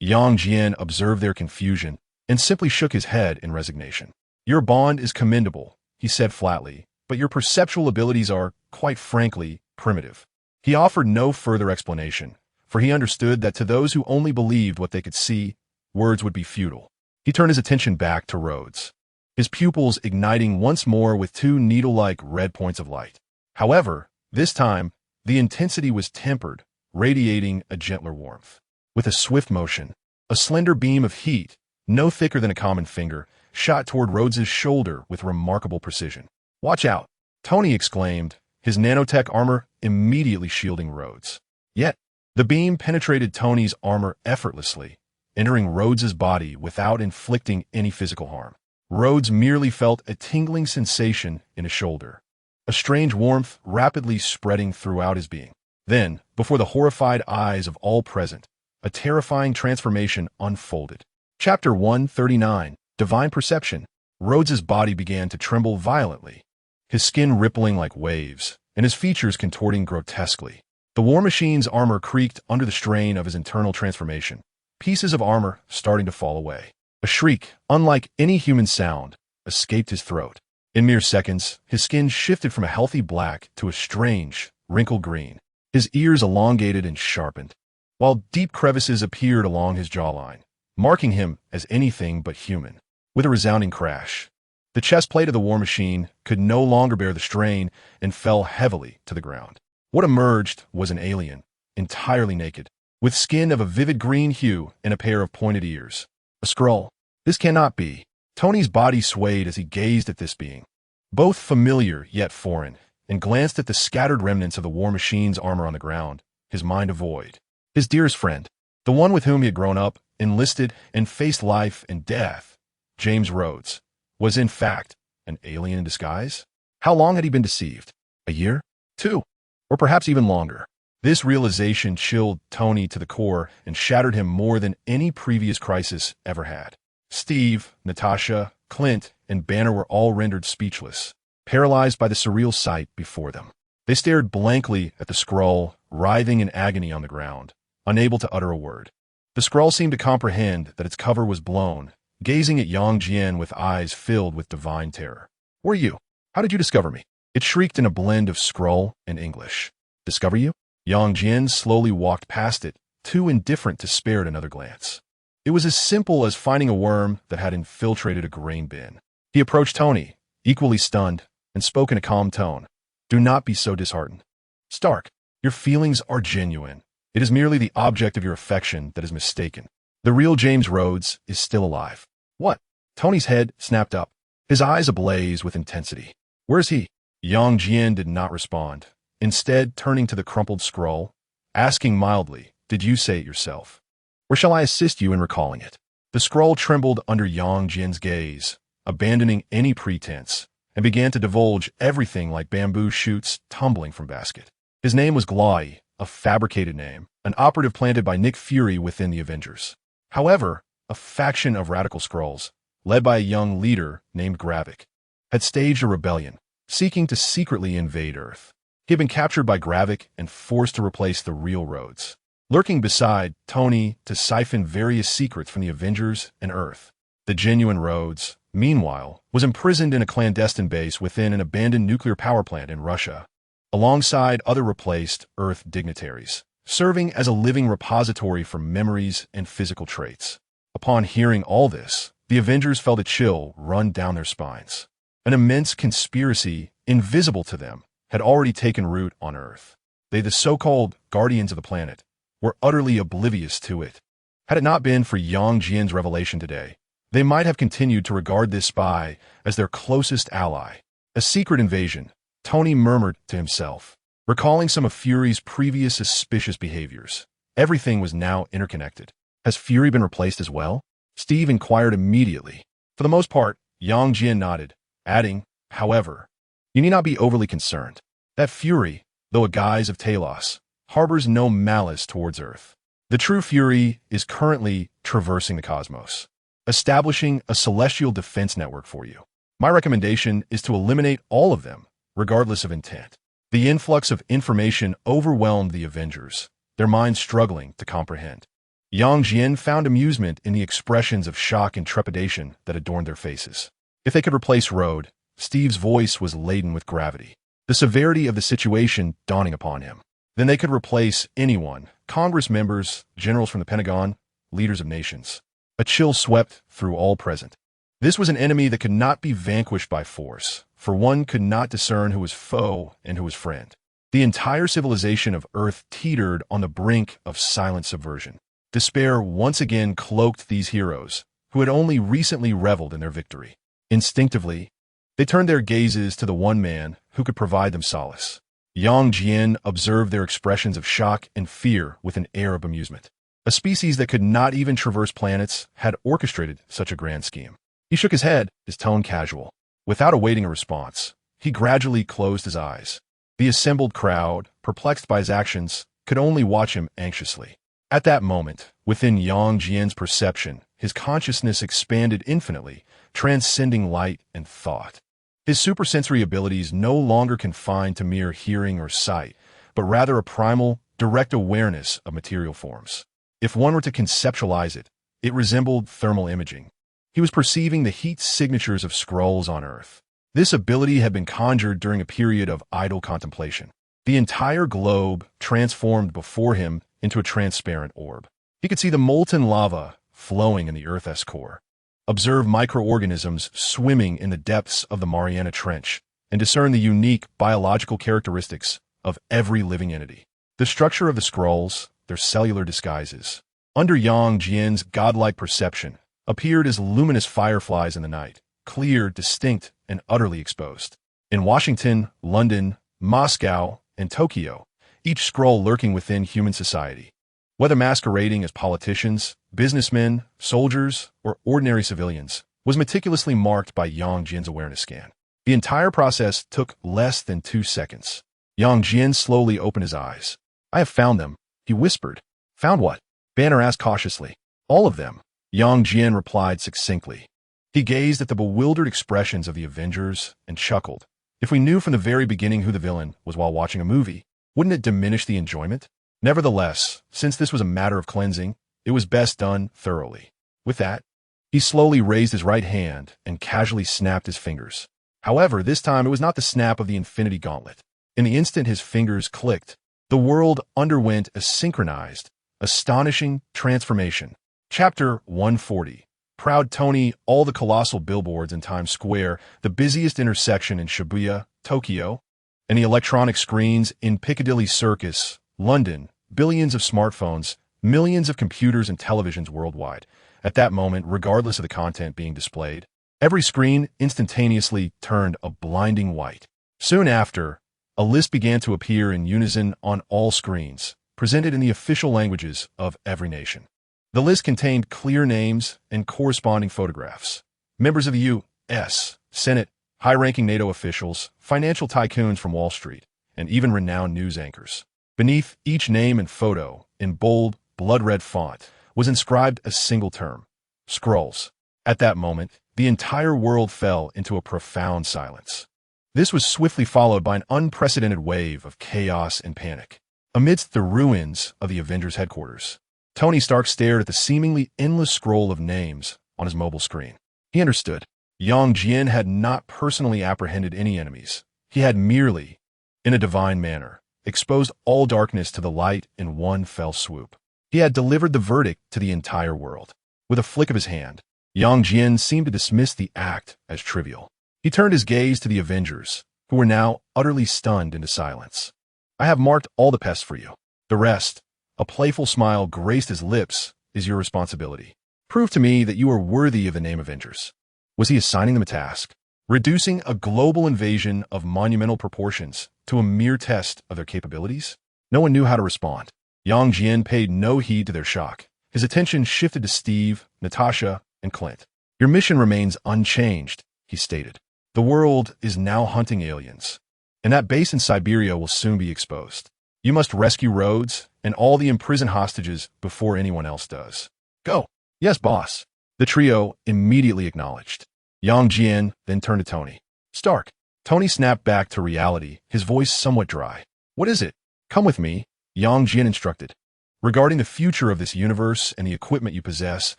Jian observed their confusion and simply shook his head in resignation. Your bond is commendable, he said flatly, but your perceptual abilities are, quite frankly, primitive. He offered no further explanation, for he understood that to those who only believed what they could see, words would be futile. He turned his attention back to Rhodes, his pupils igniting once more with two needle-like red points of light. However, this time, the intensity was tempered, radiating a gentler warmth. With a swift motion, a slender beam of heat, no thicker than a common finger, shot toward Rhodes's shoulder with remarkable precision. Watch out, Tony exclaimed, his nanotech armor immediately shielding Rhodes. Yet, the beam penetrated Tony's armor effortlessly, entering Rhodes's body without inflicting any physical harm. Rhodes merely felt a tingling sensation in his shoulder, a strange warmth rapidly spreading throughout his being. Then, before the horrified eyes of all present, a terrifying transformation unfolded. Chapter 139, Divine Perception. Rhodes's body began to tremble violently, his skin rippling like waves, and his features contorting grotesquely. The war machine's armor creaked under the strain of his internal transformation, pieces of armor starting to fall away. A shriek, unlike any human sound, escaped his throat. In mere seconds, his skin shifted from a healthy black to a strange, wrinkled green. His ears elongated and sharpened, while deep crevices appeared along his jawline, marking him as anything but human. With a resounding crash, the chest plate of the war machine could no longer bear the strain and fell heavily to the ground. What emerged was an alien, entirely naked, with skin of a vivid green hue and a pair of pointed ears. A Skrull. This cannot be. Tony's body swayed as he gazed at this being, both familiar yet foreign, and glanced at the scattered remnants of the war machine's armor on the ground, his mind a void. His dearest friend, the one with whom he had grown up, enlisted, and faced life and death, James Rhodes, was in fact an alien in disguise? How long had he been deceived? A year? 2? Or perhaps even longer? This realization chilled Tony to the core and shattered him more than any previous crisis ever had. Steve, Natasha, Clint, and Banner were all rendered speechless, paralyzed by the surreal sight before them. They stared blankly at the scroll, writhing in agony on the ground, unable to utter a word. The scroll seemed to comprehend that its cover was blown, gazing at Jian with eyes filled with divine terror. "Who are you? How did you discover me?" It shrieked in a blend of scroll and English. "Discover you?" Jian slowly walked past it, too indifferent to spare it another glance. It was as simple as finding a worm that had infiltrated a grain bin. He approached Tony, equally stunned, and spoke in a calm tone. "Do not be so disheartened. Stark, your feelings are genuine. It is merely the object of your affection that is mistaken. The real James Rhodes is still alive." "What?" Tony's head snapped up, his eyes ablaze with intensity. "Where is he?" Jian did not respond, instead turning to the crumpled scroll, asking mildly, "Did you say it yourself? Or shall I assist you in recalling it?" The scroll trembled under Jian's gaze, abandoning any pretense, and began to divulge everything like bamboo shoots tumbling from basket. His name was Glai, a fabricated name, an operative planted by Nick Fury within the Avengers. However, a faction of radical Skrulls, led by a young leader named Gravik, had staged a rebellion, seeking to secretly invade Earth. He had been captured by Gravik and forced to replace the real Rhodes, lurking beside Tony to siphon various secrets from the Avengers and Earth. The genuine Rhodes, meanwhile, was imprisoned in a clandestine base within an abandoned nuclear power plant in Russia, alongside other replaced Earth dignitaries, serving as a living repository for memories and physical traits. Upon hearing all this, the Avengers felt a chill run down their spines. An immense conspiracy, invisible to them, had already taken root on Earth. They, the so-called guardians of the planet, were utterly oblivious to it. Had it not been for Jian's revelation today, they might have continued to regard this spy as their closest ally. A secret invasion, Tony murmured to himself, recalling some of Fury's previous suspicious behaviors. Everything was now interconnected. "Has Fury been replaced as well?" Steve inquired immediately. For the most part, Jian nodded, adding, "However, you need not be overly concerned. That Fury, though a guise of Talos, harbors no malice towards Earth. The true Fury is currently traversing the cosmos, establishing a celestial defense network for you. My recommendation is to eliminate all of them, regardless of intent." The influx of information overwhelmed the Avengers, their minds struggling to comprehend. Jian found amusement in the expressions of shock and trepidation that adorned their faces. If they could replace Rhodes, Steve's voice was laden with gravity, the severity of the situation dawning upon him. Then they could replace anyone, Congress members, generals from the Pentagon, leaders of nations. A chill swept through all present. This was an enemy that could not be vanquished by force, for one could not discern who was foe and who was friend. The entire civilization of Earth teetered on the brink of silent subversion. Despair once again cloaked these heroes, who had only recently reveled in their victory. Instinctively, they turned their gazes to the one man who could provide them solace. Jian observed their expressions of shock and fear with an air of amusement. A species that could not even traverse planets had orchestrated such a grand scheme. He shook his head, his tone casual. Without awaiting a response, he gradually closed his eyes. The assembled crowd, perplexed by his actions, could only watch him anxiously. At that moment, within Jian's perception, his consciousness expanded infinitely, transcending light and thought. His supersensory abilities no longer confined to mere hearing or sight, but rather a primal, direct awareness of material forms. If one were to conceptualize it, it resembled thermal imaging. He was perceiving the heat signatures of Skrulls on Earth. This ability had been conjured during a period of idle contemplation. The entire globe transformed before him into a transparent orb. He could see the molten lava flowing in the Earth's core, observe microorganisms swimming in the depths of the Mariana Trench, and discern the unique biological characteristics of every living entity. The structure of the Skrulls, their cellular disguises, under Jian's godlike perception, appeared as luminous fireflies in the night, clear, distinct, and utterly exposed. In Washington, London, Moscow, and Tokyo, each Skrull lurking within human society, whether masquerading as politicians, businessmen, soldiers, or ordinary civilians, was meticulously marked by Jian's awareness scan. The entire process took less than 2 seconds. Jian slowly opened his eyes. "I have found them," he whispered. "Found what?" Banner asked cautiously. "All of them. Yang Jian replied succinctly. He gazed at the bewildered expressions of the Avengers and chuckled. If we knew from the very beginning who the villain was while watching a movie, wouldn't it diminish the enjoyment? Nevertheless, since this was a matter of cleansing, it was best done thoroughly. With that, he slowly raised his right hand and casually snapped his fingers. However, this time it was not the snap of the Infinity Gauntlet. In the instant his fingers clicked, the world underwent a synchronized, astonishing transformation. Chapter 140. Proud Tony. All the colossal billboards in Times Square, the busiest intersection in Shibuya, Tokyo, and the electronic screens in Piccadilly Circus, London, billions of smartphones, millions of computers and televisions worldwide. At that moment, regardless of the content being displayed, every screen instantaneously turned a blinding white. Soon after, a list began to appear in unison on all screens, presented in the official languages of every nation. The list contained clear names and corresponding photographs. Members of the U.S. Senate, high-ranking NATO officials, financial tycoons from Wall Street, and even renowned news anchors. Beneath each name and photo, in bold, blood-red font, was inscribed a single term: Skrulls. At that moment, the entire world fell into a profound silence. This was swiftly followed by an unprecedented wave of chaos and panic. Amidst the ruins of the Avengers headquarters, Tony Stark stared at the seemingly endless scroll of names on his mobile screen. He understood. Yang Jian had not personally apprehended any enemies. He had merely, in a divine manner, exposed all darkness to the light in one fell swoop. He had delivered the verdict to the entire world. With a flick of his hand, Yang Jian seemed to dismiss the act as trivial. He turned his gaze to the Avengers, who were now utterly stunned into silence. I have marked all the pests for you. The rest, a playful smile graced his lips, is your responsibility. Prove to me that you are worthy of the name Avengers. Was he assigning them a task? Reducing a global invasion of monumental proportions to a mere test of their capabilities? No one knew how to respond. Yang Jian paid no heed to their shock. His attention shifted to Steve, Natasha, and Clint. Your mission remains unchanged, he stated. The world is now hunting aliens, and that base in Siberia will soon be exposed. You must rescue Rhodes and all the imprisoned hostages before anyone else does. Go. Yes, boss. The trio immediately acknowledged. Yang Jian then turned to Tony Stark. Tony snapped back to reality, his voice somewhat dry. What is it? Come with me, Yang Jian instructed. Regarding the future of this universe and the equipment you possess,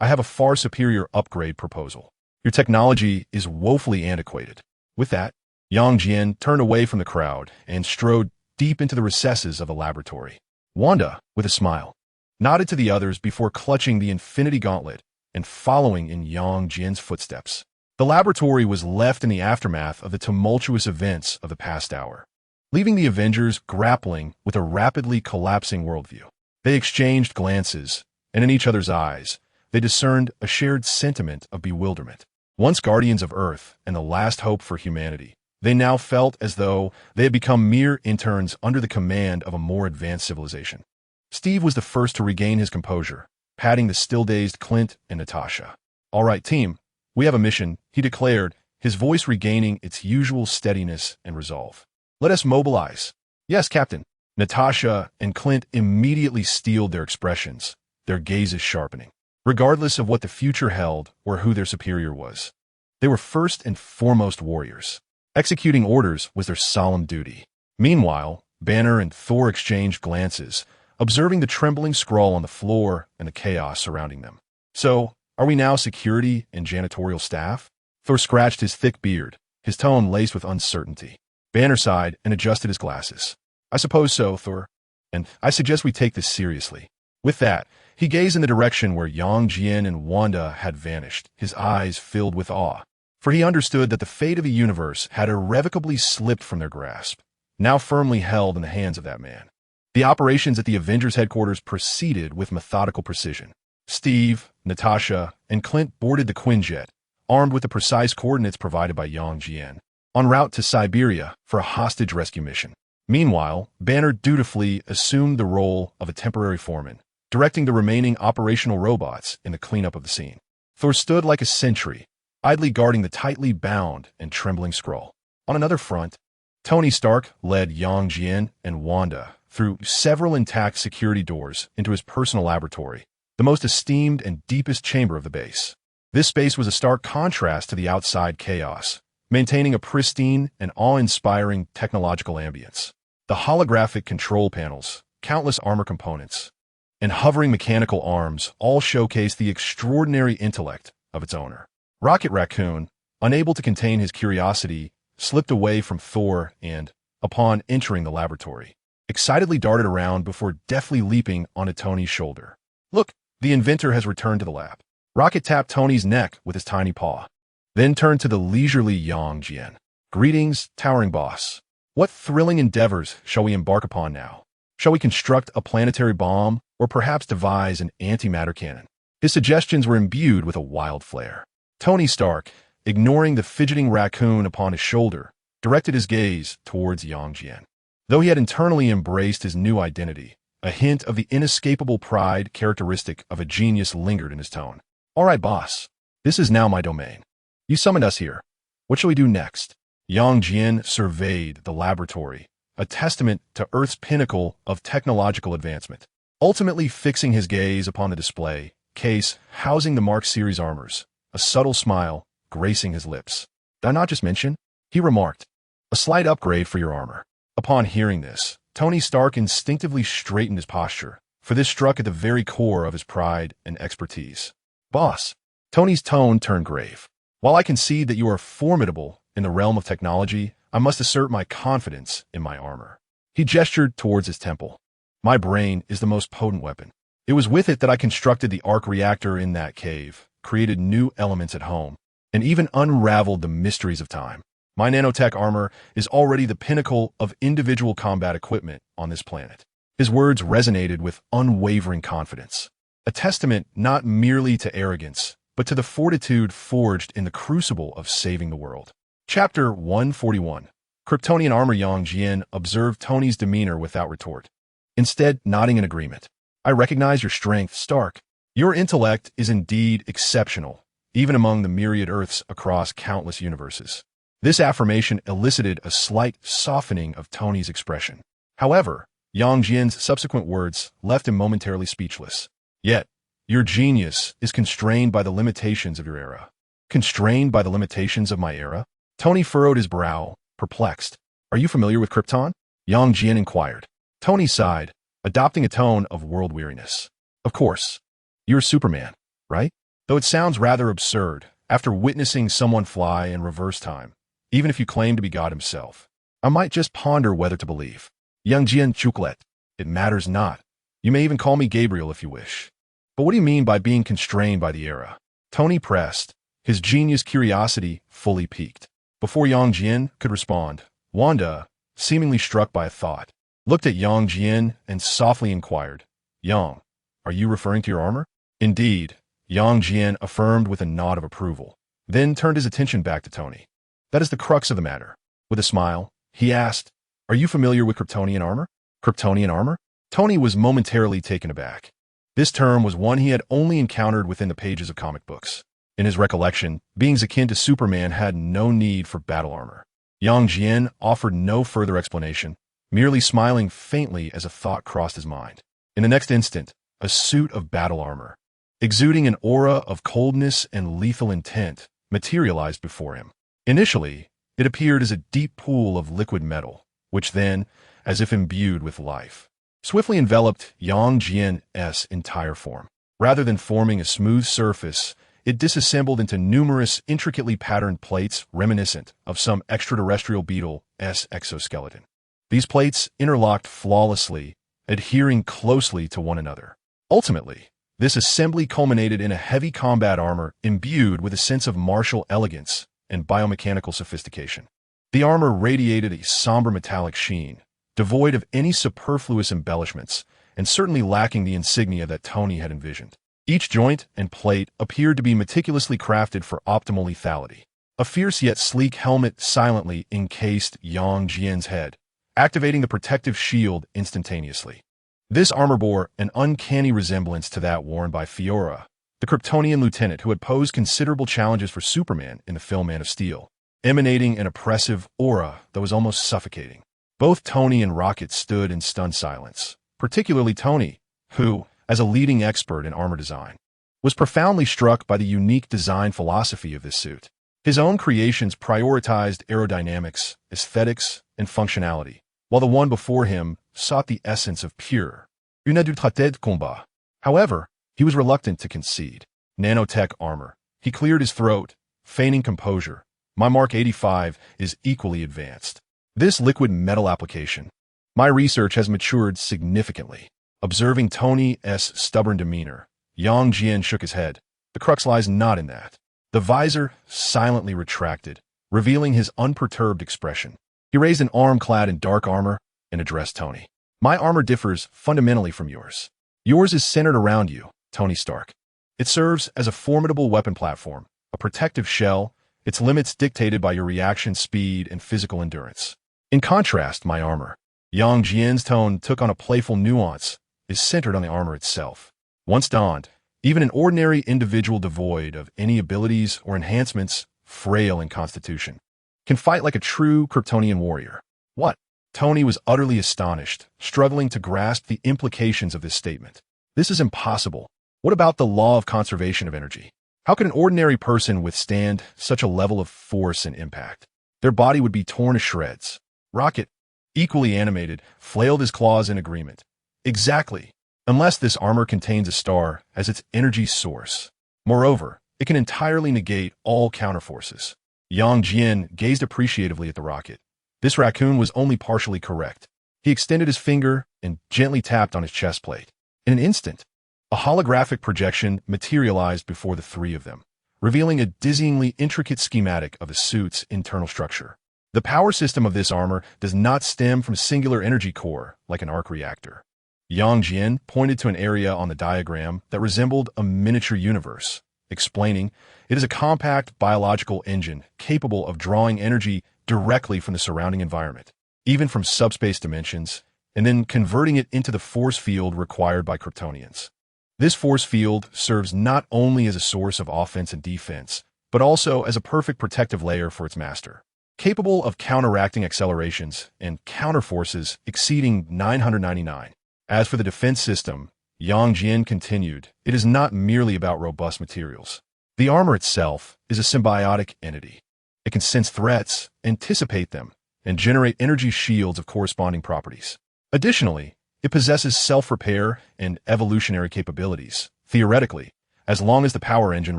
I have a far superior upgrade proposal. Your technology is woefully antiquated. With that, Yang Jian turned away from the crowd and strode deep into the recesses of the laboratory. Wanda, with a smile, nodded to the others before clutching the Infinity Gauntlet and following in Yang Jian's footsteps. The laboratory was left in the aftermath of the tumultuous events of the past hour, leaving the Avengers grappling with a rapidly collapsing worldview. They exchanged glances, and in each other's eyes, they discerned a shared sentiment of bewilderment. Once guardians of Earth and the last hope for humanity, they now felt as though they had become mere interns under the command of a more advanced civilization. Steve was the first to regain his composure, patting the still-dazed Clint and Natasha. All right, team, we have a mission, he declared, his voice regaining its usual steadiness and resolve. Let us mobilize. Yes, Captain. Natasha and Clint immediately steeled their expressions, their gazes sharpening. Regardless of what the future held or who their superior was, they were first and foremost warriors. Executing orders was their solemn duty. Meanwhile, Banner and Thor exchanged glances, observing the trembling scrawl on the floor and the chaos surrounding them. So, are we now security and janitorial staff? Thor scratched his thick beard, his tone laced with uncertainty. Banner sighed and adjusted his glasses. I suppose so, Thor. And I suggest we take this seriously. With that, he gazed in the direction where Yang Jian and Wanda had vanished, his eyes filled with awe. For he understood that the fate of the universe had irrevocably slipped from their grasp, now firmly held in the hands of that man. The operations at the Avengers headquarters proceeded with methodical precision. Steve, Natasha, and Clint boarded the Quinjet, armed with the precise coordinates provided by Yang Jian, en route to Siberia for a hostage rescue mission. Meanwhile, Banner dutifully assumed the role of a temporary foreman, directing the remaining operational robots in the cleanup of the scene. Thor stood like a sentry, idly guarding the tightly bound and trembling Skrull. On another front, Tony Stark led Yang Jian and Wanda through several intact security doors into his personal laboratory, the most esteemed and deepest chamber of the base. This space was a stark contrast to the outside chaos, maintaining a pristine and awe-inspiring technological ambience. The holographic control panels, countless armor components, and hovering mechanical arms all showcase the extraordinary intellect of its owner. Rocket Raccoon, unable to contain his curiosity, slipped away from Thor and, upon entering the laboratory, excitedly darted around before deftly leaping onto Tony's shoulder. "Look, the inventor has returned to the lab." Rocket tapped Tony's neck with his tiny paw, then turned to the leisurely young Jian. "Greetings, towering boss. What thrilling endeavors shall we embark upon now? Shall we construct a planetary bomb, or perhaps devise an antimatter cannon?" His suggestions were imbued with a wild flair. Tony Stark, ignoring the fidgeting raccoon upon his shoulder, directed his gaze towards Yang Jian. Though he had internally embraced his new identity, a hint of the inescapable pride characteristic of a genius lingered in his tone. "All right, boss. This is now my domain. You summoned us here. What shall we do next?" Yang Jian surveyed the laboratory, a testament to Earth's pinnacle of technological advancement, ultimately fixing his gaze upon the display case housing the Mark Series armors, a subtle smile gracing his lips. "Did I not just mention?" he remarked. "A slight upgrade for your armor." Upon hearing this, Tony Stark instinctively straightened his posture, for this struck at the very core of his pride and expertise. "Boss." Tony's tone turned grave. "While I concede that you are formidable in the realm of technology, I must assert my confidence in my armor." He gestured towards his temple. "My brain is the most potent weapon. It was with it that I constructed the arc reactor in that cave, created new elements at home, and even unraveled the mysteries of time. My nanotech armor is already the pinnacle of individual combat equipment on this planet." His words resonated with unwavering confidence, a testament not merely to arrogance, but to the fortitude forged in the crucible of saving the world. Chapter 141. Kryptonian Armor. Yang Jian observed Tony's demeanor without retort, instead nodding in agreement. "I recognize your strength, Stark. Your intellect is indeed exceptional, even among the myriad Earths across countless universes." This affirmation elicited a slight softening of Tony's expression. However, Yang Jian's subsequent words left him momentarily speechless. "Yet, your genius is constrained by the limitations of your era." "Constrained by the limitations of my era?" Tony furrowed his brow, perplexed. "Are you familiar with Krypton?" Yang Jian inquired. Tony sighed, adopting a tone of world weariness. "Of course. You're Superman, right? Though it sounds rather absurd, after witnessing someone fly in reverse time, even if you claim to be God himself. I might just ponder whether to believe." Yang Jian chucklet. "It matters not. You may even call me Gabriel if you wish. But what do you mean by being constrained by the era?" Tony pressed, his genius curiosity fully piqued. Before Yang Jian could respond, Wanda, seemingly struck by a thought, looked at Yang Jian and softly inquired, "Yang, are you referring to your armor?" "Indeed," Yang Jian affirmed with a nod of approval, then turned his attention back to Tony. "That is the crux of the matter." With a smile, he asked, "Are you familiar with Kryptonian armor?" "Kryptonian armor?" Tony was momentarily taken aback. This term was one he had only encountered within the pages of comic books. In his recollection, beings akin to Superman had no need for battle armor. Yang Jian offered no further explanation, merely smiling faintly as a thought crossed his mind. In the next instant, a suit of battle armor, exuding an aura of coldness and lethal intent, materialized before him. Initially, it appeared as a deep pool of liquid metal, which then, as if imbued with life, swiftly enveloped Yang Jian's entire form. Rather than forming a smooth surface, it disassembled into numerous intricately patterned plates reminiscent of some extraterrestrial beetle's exoskeleton. These plates interlocked flawlessly, adhering closely to one another. Ultimately, this assembly culminated in a heavy combat armor imbued with a sense of martial elegance and biomechanical sophistication. The armor radiated a somber metallic sheen, devoid of any superfluous embellishments, and certainly lacking the insignia that Tony had envisioned. Each joint and plate appeared to be meticulously crafted for optimal lethality. A fierce yet sleek helmet silently encased Yang Jian's head, activating the protective shield instantaneously. This armor bore an uncanny resemblance to that worn by Fiora, the Kryptonian lieutenant who had posed considerable challenges for Superman in the film Man of Steel, emanating an oppressive aura that was almost suffocating. Both Tony and Rocket stood in stunned silence, particularly Tony, who, as a leading expert in armor design, was profoundly struck by the unique design philosophy of this suit. His own creations prioritized aerodynamics, aesthetics, and functionality, while the one before him sought the essence of pure, une du traité de combat. However, he was reluctant to concede. Nanotech armor. He cleared his throat, feigning composure. My Mark 85 is equally advanced. This liquid metal application. My research has matured significantly. Observing Tony's stubborn demeanor, Yang Jian shook his head. The crux lies not in that. The visor silently retracted, revealing his unperturbed expression. He raised an arm clad in dark armor and addressed Tony. My armor differs fundamentally from yours. Yours is centered around you, Tony Stark. It serves as a formidable weapon platform, a protective shell, its limits dictated by your reaction speed and physical endurance. In contrast, my armor, Yang Jian's tone took on a playful nuance, is centered on the armor itself. Once donned, even an ordinary individual devoid of any abilities or enhancements, frail in constitution, can fight like a true Kryptonian warrior. What? Tony was utterly astonished, struggling to grasp the implications of this statement. This is impossible. What about the law of conservation of energy? How could an ordinary person withstand such a level of force and impact? Their body would be torn to shreds. Rocket, equally animated, flailed his claws in agreement. Exactly. Unless this armor contains a star as its energy source. Moreover, it can entirely negate all counterforces. Yang Jian gazed appreciatively at the rocket. This raccoon was only partially correct. He extended his finger and gently tapped on his chest plate. In an instant, a holographic projection materialized before the three of them, revealing a dizzyingly intricate schematic of the suit's internal structure. The power system of this armor does not stem from a singular energy core like an arc reactor. Yang Jian pointed to an area on the diagram that resembled a miniature universe, explaining, it is a compact biological engine capable of drawing energy directly from the surrounding environment, even from subspace dimensions, and then converting it into the force field required by Kryptonians. This force field serves not only as a source of offense and defense, but also as a perfect protective layer for its master, capable of counteracting accelerations and counterforces exceeding 999. As for the defense system, Yang Jian continued, it is not merely about robust materials. The armor itself is a symbiotic entity. It can sense threats, anticipate them, and generate energy shields of corresponding properties. Additionally, it possesses self-repair and evolutionary capabilities, theoretically, as long as the power engine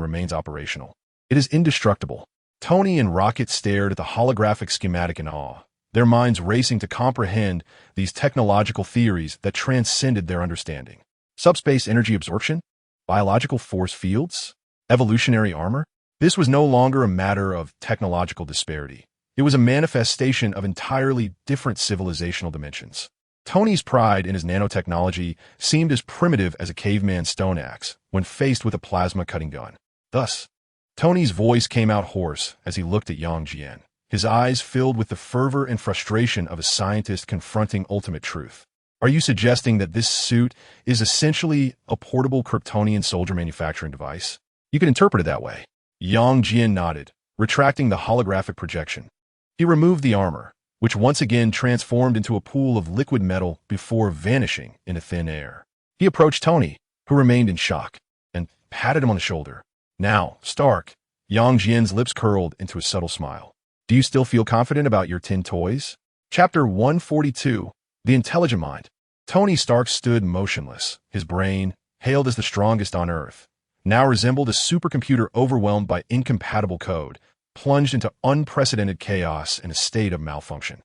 remains operational. It is indestructible. Tony and Rocket stared at the holographic schematic in awe, their minds racing to comprehend these technological theories that transcended their understanding. Subspace energy absorption? Biological force fields? Evolutionary armor? This was no longer a matter of technological disparity. It was a manifestation of entirely different civilizational dimensions. Tony's pride in his nanotechnology seemed as primitive as a caveman's stone axe when faced with a plasma-cutting gun. Thus, Tony's voice came out hoarse as he looked at Yang Jian, his eyes filled with the fervor and frustration of a scientist confronting ultimate truth. Are you suggesting that this suit is essentially a portable Kryptonian soldier manufacturing device? You can interpret it that way. Yang Jian nodded, retracting the holographic projection. He removed the armor, which once again transformed into a pool of liquid metal before vanishing into thin air. He approached Tony, who remained in shock, and patted him on the shoulder. Now, Stark. Yang Jian's lips curled into a subtle smile. Do you still feel confident about your 10 toys? Chapter 142, The Intelligent Mind. Tony Stark stood motionless. His brain, hailed as the strongest on Earth, now resembled a supercomputer overwhelmed by incompatible code, plunged into unprecedented chaos in a state of malfunction.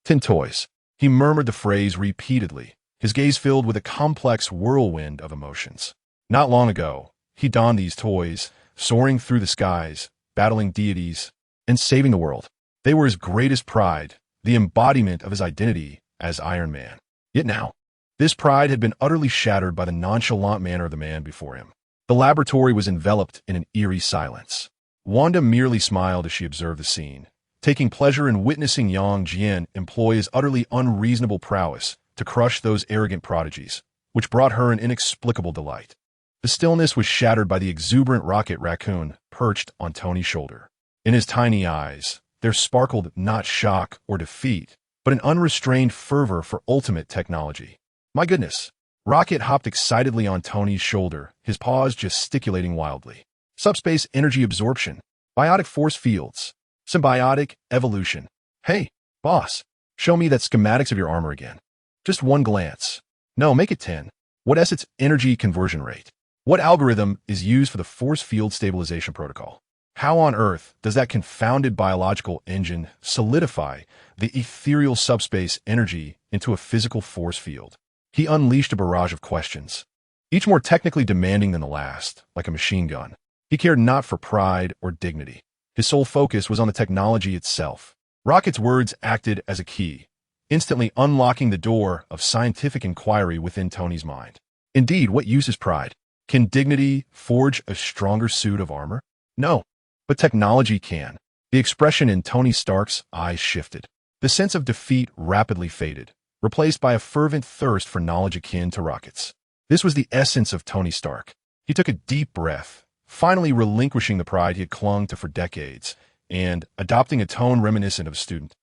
10 toys. He murmured the phrase repeatedly, his gaze filled with a complex whirlwind of emotions. Not long ago, he donned these toys, soaring through the skies, battling deities, and saving the world. They were his greatest pride, the embodiment of his identity as Iron Man. Yet now, this pride had been utterly shattered by the nonchalant manner of the man before him. The laboratory was enveloped in an eerie silence. Wanda merely smiled as she observed the scene, taking pleasure in witnessing Yang Jian employ his utterly unreasonable prowess to crush those arrogant prodigies, which brought her an inexplicable delight. The stillness was shattered by the exuberant Rocket Raccoon perched on Tony's shoulder. In his tiny eyes, there sparkled not shock or defeat, but an unrestrained fervor for ultimate technology. My goodness, Rocket hopped excitedly on Tony's shoulder, his paws gesticulating wildly. Subspace energy absorption, biotic force fields, symbiotic evolution. Hey, boss, show me that schematics of your armor again. Just one glance. No, make it 10. What is its energy conversion rate? What algorithm is used for the force field stabilization protocol? How on earth does that confounded biological engine solidify the ethereal subspace energy into a physical force field? He unleashed a barrage of questions, each more technically demanding than the last, like a machine gun. He cared not for pride or dignity. His sole focus was on the technology itself. Rocket's words acted as a key, instantly unlocking the door of scientific inquiry within Tony's mind. Indeed, what use is pride? Can dignity forge a stronger suit of armor? No, but technology can. The expression in Tony Stark's eyes shifted. The sense of defeat rapidly faded, replaced by a fervent thirst for knowledge akin to Rocket's. This was the essence of Tony Stark. He took a deep breath, finally relinquishing the pride he had clung to for decades, and adopting a tone reminiscent of a student.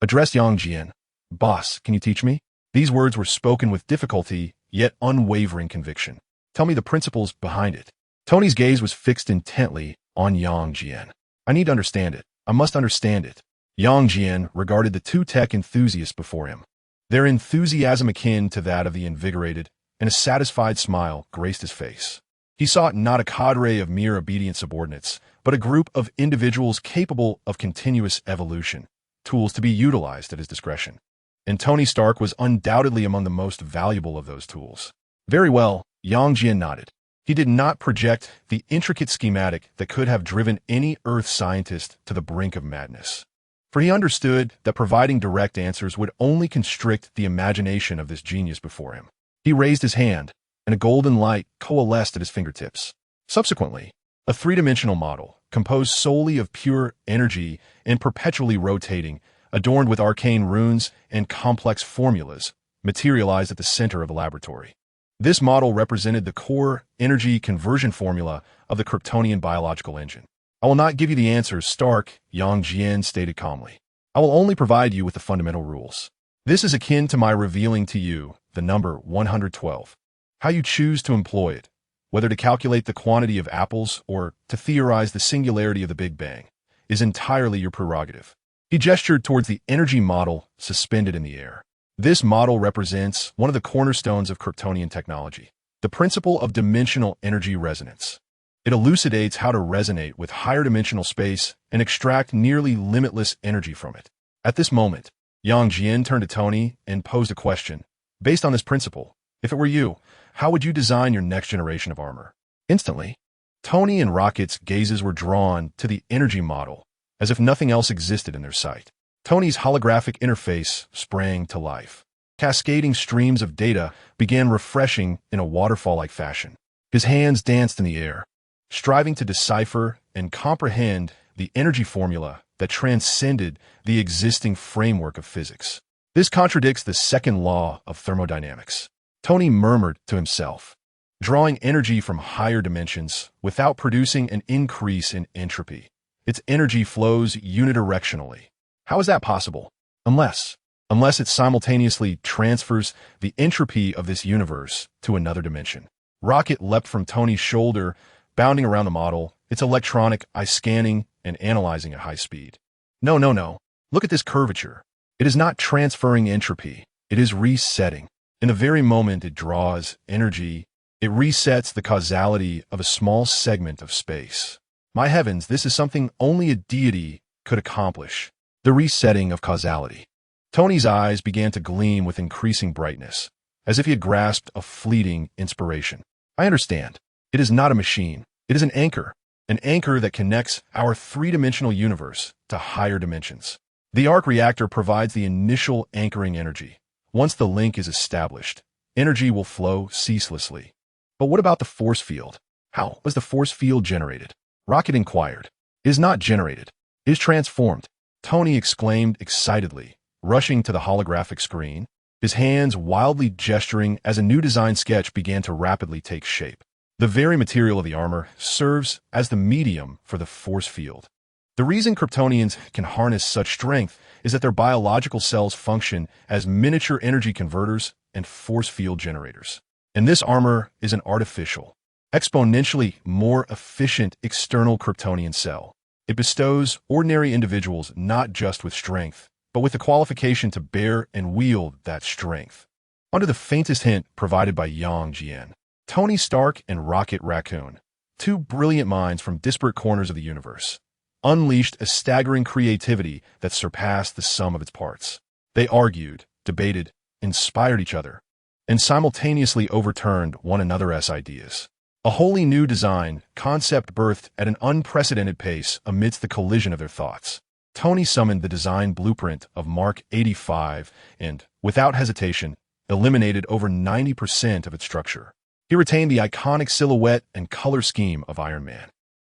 Addressed young Jian. Boss, can you teach me? These words were spoken with difficulty, yet unwavering conviction. Tell me the principles behind it. Tony's gaze was fixed intently on Yang Jian. I need to understand it. I must understand it. Yang Jian regarded the two tech enthusiasts before him. Their enthusiasm akin to that of the invigorated, and a satisfied smile graced his face. He sought not a cadre of mere obedient subordinates, but a group of individuals capable of continuous evolution, tools to be utilized at his discretion. And Tony Stark was undoubtedly among the most valuable of those tools. Very well, Yang Jian nodded. He did not project the intricate schematic that could have driven any Earth scientist to the brink of madness. For he understood that providing direct answers would only constrict the imagination of this genius before him. He raised his hand, and a golden light coalesced at his fingertips. Subsequently, a three-dimensional model, composed solely of pure energy and perpetually rotating, adorned with arcane runes and complex formulas, materialized at the center of the laboratory. This model represented the core energy conversion formula of the Kryptonian biological engine. I will not give you the answers, Stark, Yang Jian stated calmly. I will only provide you with the fundamental rules. This is akin to my revealing to you the number 112. How you choose to employ it, whether to calculate the quantity of apples or to theorize the singularity of the Big Bang, is entirely your prerogative. He gestured towards the energy model suspended in the air. This model represents one of the cornerstones of Kryptonian technology, the principle of dimensional energy resonance. It elucidates how to resonate with higher dimensional space and extract nearly limitless energy from it. At this moment, Yang Jian turned to Tony and posed a question. Based on this principle, if it were you, how would you design your next generation of armor? Instantly, Tony and Rocket's gazes were drawn to the energy model, as if nothing else existed in their sight. Tony's holographic interface sprang to life. Cascading streams of data began refreshing in a waterfall-like fashion. His hands danced in the air, striving to decipher and comprehend the energy formula that transcended the existing framework of physics. This contradicts the second law of thermodynamics. Tony murmured to himself, drawing energy from higher dimensions without producing an increase in entropy. Its energy flows unidirectionally. How is that possible? Unless it simultaneously transfers the entropy of this universe to another dimension. Rocket leapt from Tony's shoulder, bounding around the model, its electronic eye scanning and analyzing at high speed. No. Look at this curvature. It is not transferring entropy. It is resetting. In the very moment it draws energy, it resets the causality of a small segment of space. My heavens, this is something only a deity could accomplish. The resetting of causality. Tony's eyes began to gleam with increasing brightness, as if he had grasped a fleeting inspiration. I understand. It is not a machine. It is an anchor that connects our three-dimensional universe to higher dimensions. The arc reactor provides the initial anchoring energy. Once the link is established, energy will flow ceaselessly. But what about the force field? How was the force field generated? Rocket inquired. It is not generated. It is transformed. Tony exclaimed excitedly, rushing to the holographic screen, his hands wildly gesturing as a new design sketch began to rapidly take shape. The very material of the armor serves as the medium for the force field. The reason Kryptonians can harness such strength is that their biological cells function as miniature energy converters and force field generators. And this armor is an artificial, exponentially more efficient external Kryptonian cell. It bestows ordinary individuals not just with strength, but with the qualification to bear and wield that strength. Under the faintest hint provided by Jian, Tony Stark and Rocket Raccoon, two brilliant minds from disparate corners of the universe, unleashed a staggering creativity that surpassed the sum of its parts. They argued, debated, inspired each other, and simultaneously overturned one another's ideas. A wholly new design concept birthed at an unprecedented pace amidst the collision of their thoughts. Tony summoned the design blueprint of Mark 85 and, without hesitation, eliminated over 90% of its structure. He retained the iconic silhouette and color scheme of Iron Man.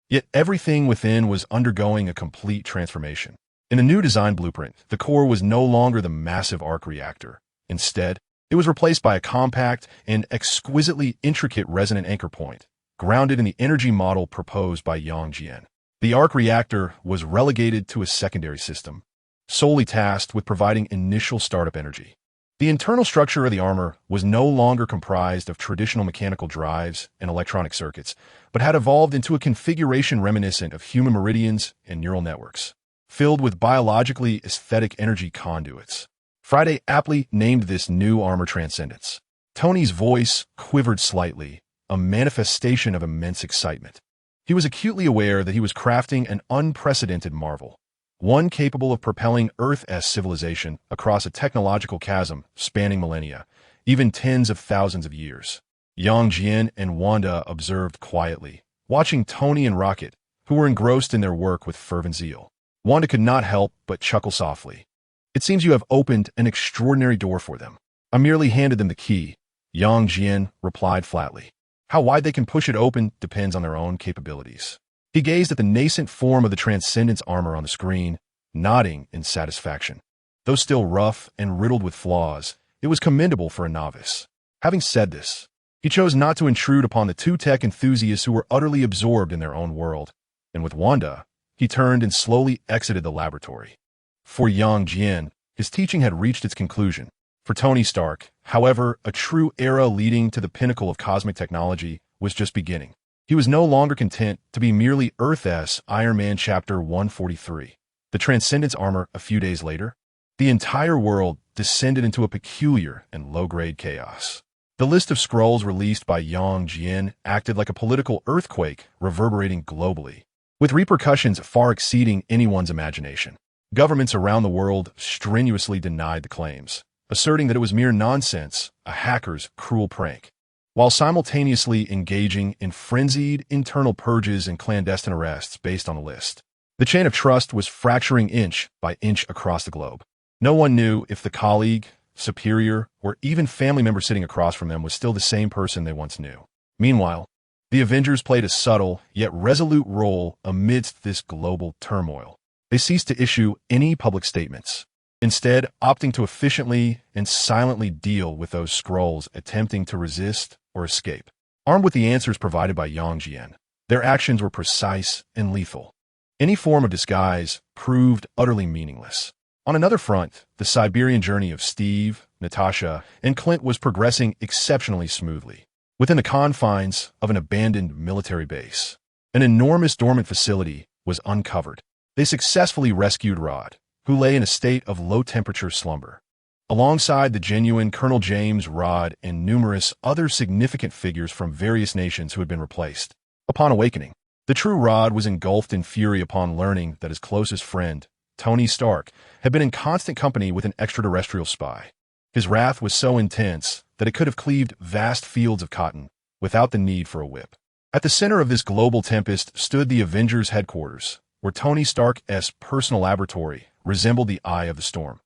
Yet everything within was undergoing a complete transformation. In the new design blueprint, the core was no longer the massive arc reactor. Instead, it was replaced by a compact and exquisitely intricate resonant anchor point, grounded in the energy model proposed by Jian. The arc reactor was relegated to a secondary system, solely tasked with providing initial startup energy. The internal structure of the armor was no longer comprised of traditional mechanical drives and electronic circuits, but had evolved into a configuration reminiscent of human meridians and neural networks, filled with biologically aesthetic energy conduits. Friday aptly named this new armor Transcendence. Tony's voice quivered slightly, a manifestation of immense excitement. He was acutely aware that he was crafting an unprecedented marvel, one capable of propelling Earth's civilization across a technological chasm spanning millennia, even tens of thousands of years. Jian and Wanda observed quietly, watching Tony and Rocket, who were engrossed in their work with fervent zeal. Wanda could not help but chuckle softly. It seems you have opened an extraordinary door for them. I merely handed them the key, Jian replied flatly. How wide they can push it open depends on their own capabilities. He gazed at the nascent form of the Transcendence armor on the screen, nodding in satisfaction. Though still rough and riddled with flaws, it was commendable for a novice. Having said this, he chose not to intrude upon the two tech enthusiasts who were utterly absorbed in their own world, and with Wanda, he turned and slowly exited the laboratory. For Jian, his teaching had reached its conclusion. For Tony Stark, however, a true era leading to the pinnacle of cosmic technology was just beginning. He was no longer content to be merely Earth's Iron Man Chapter 143. The Transcendence armor a few days later, the entire world descended into a peculiar and low-grade chaos. The list of scrolls released by Jian acted like a political earthquake reverberating globally, with repercussions far exceeding anyone's imagination. Governments around the world strenuously denied the claims, asserting that it was mere nonsense, a hacker's cruel prank, while simultaneously engaging in frenzied internal purges and clandestine arrests based on the list. The chain of trust was fracturing inch by inch across the globe. No one knew if the colleague, superior, or even family member sitting across from them was still the same person they once knew. Meanwhile, the Avengers played a subtle yet resolute role amidst this global turmoil. They ceased to issue any public statements, instead opting to efficiently and silently deal with those scrolls attempting to resist or escape. Armed with the answers provided by Jian, their actions were precise and lethal. Any form of disguise proved utterly meaningless. On another front, the Siberian journey of Steve, Natasha, and Clint was progressing exceptionally smoothly. Within the confines of an abandoned military base, an enormous dormant facility was uncovered. They successfully rescued Rod, who lay in a state of low-temperature slumber. Alongside the genuine Colonel James, Rod, and numerous other significant figures from various nations who had been replaced. Upon awakening, the true Rod was engulfed in fury upon learning that his closest friend, Tony Stark, had been in constant company with an extraterrestrial spy. His wrath was so intense that it could have cleaved vast fields of cotton without the need for a whip. At the center of this global tempest stood the Avengers' headquarters, where Tony Stark's personal laboratory resembled the eye of the storm,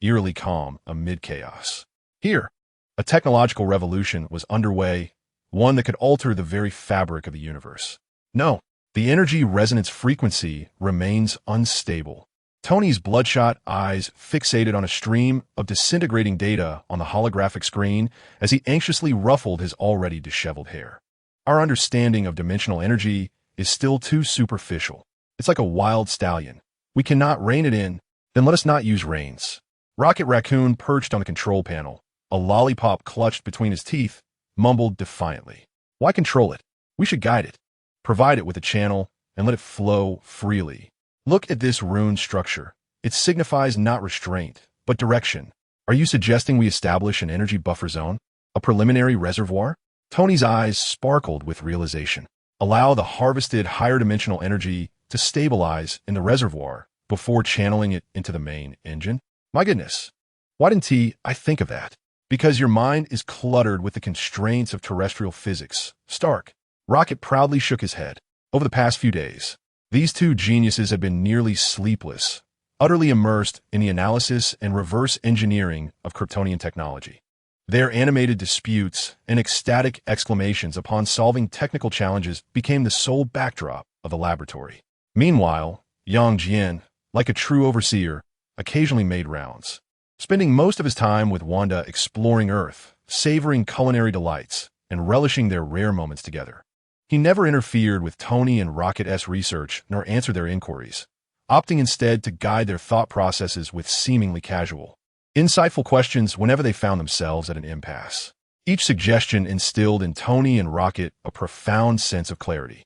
eerily calm amid chaos. Here, a technological revolution was underway, one that could alter the very fabric of the universe. No, the energy resonance frequency remains unstable. Tony's bloodshot eyes fixated on a stream of disintegrating data on the holographic screen as he anxiously ruffled his already disheveled hair. Our understanding of dimensional energy is still too superficial. It's like a wild stallion. We cannot rein it in, then let us not use reins. Rocket Raccoon perched on the control panel, a lollipop clutched between his teeth, mumbled defiantly. Why control it? We should guide it. Provide it with a channel and let it flow freely. Look at this rune structure. It signifies not restraint, but direction. Are you suggesting we establish an energy buffer zone? A preliminary reservoir? Tony's eyes sparkled with realization. Allow the harvested higher-dimensional energy to stabilize in the reservoir before channeling it into the main engine? My goodness, why didn't I think of that? Because your mind is cluttered with the constraints of terrestrial physics. Stark. Rocket proudly shook his head. Over the past few days, these two geniuses had been nearly sleepless, utterly immersed in the analysis and reverse engineering of Kryptonian technology. Their animated disputes and ecstatic exclamations upon solving technical challenges became the sole backdrop of the laboratory. Meanwhile, Jian, like a true overseer, occasionally made rounds, spending most of his time with Wanda exploring Earth, savoring culinary delights, and relishing their rare moments together. He never interfered with Tony and Rocket's research nor answered their inquiries, opting instead to guide their thought processes with seemingly casual, insightful questions whenever they found themselves at an impasse. Each suggestion instilled in Tony and Rocket a profound sense of clarity.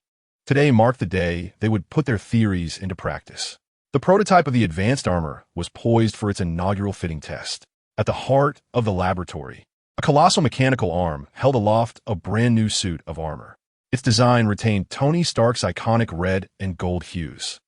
Today marked the day they would put their theories into practice. The prototype of the advanced armor was poised for its inaugural fitting test. At the heart of the laboratory, a colossal mechanical arm held aloft a brand new suit of armor. Its design retained Tony Stark's iconic red and gold hues,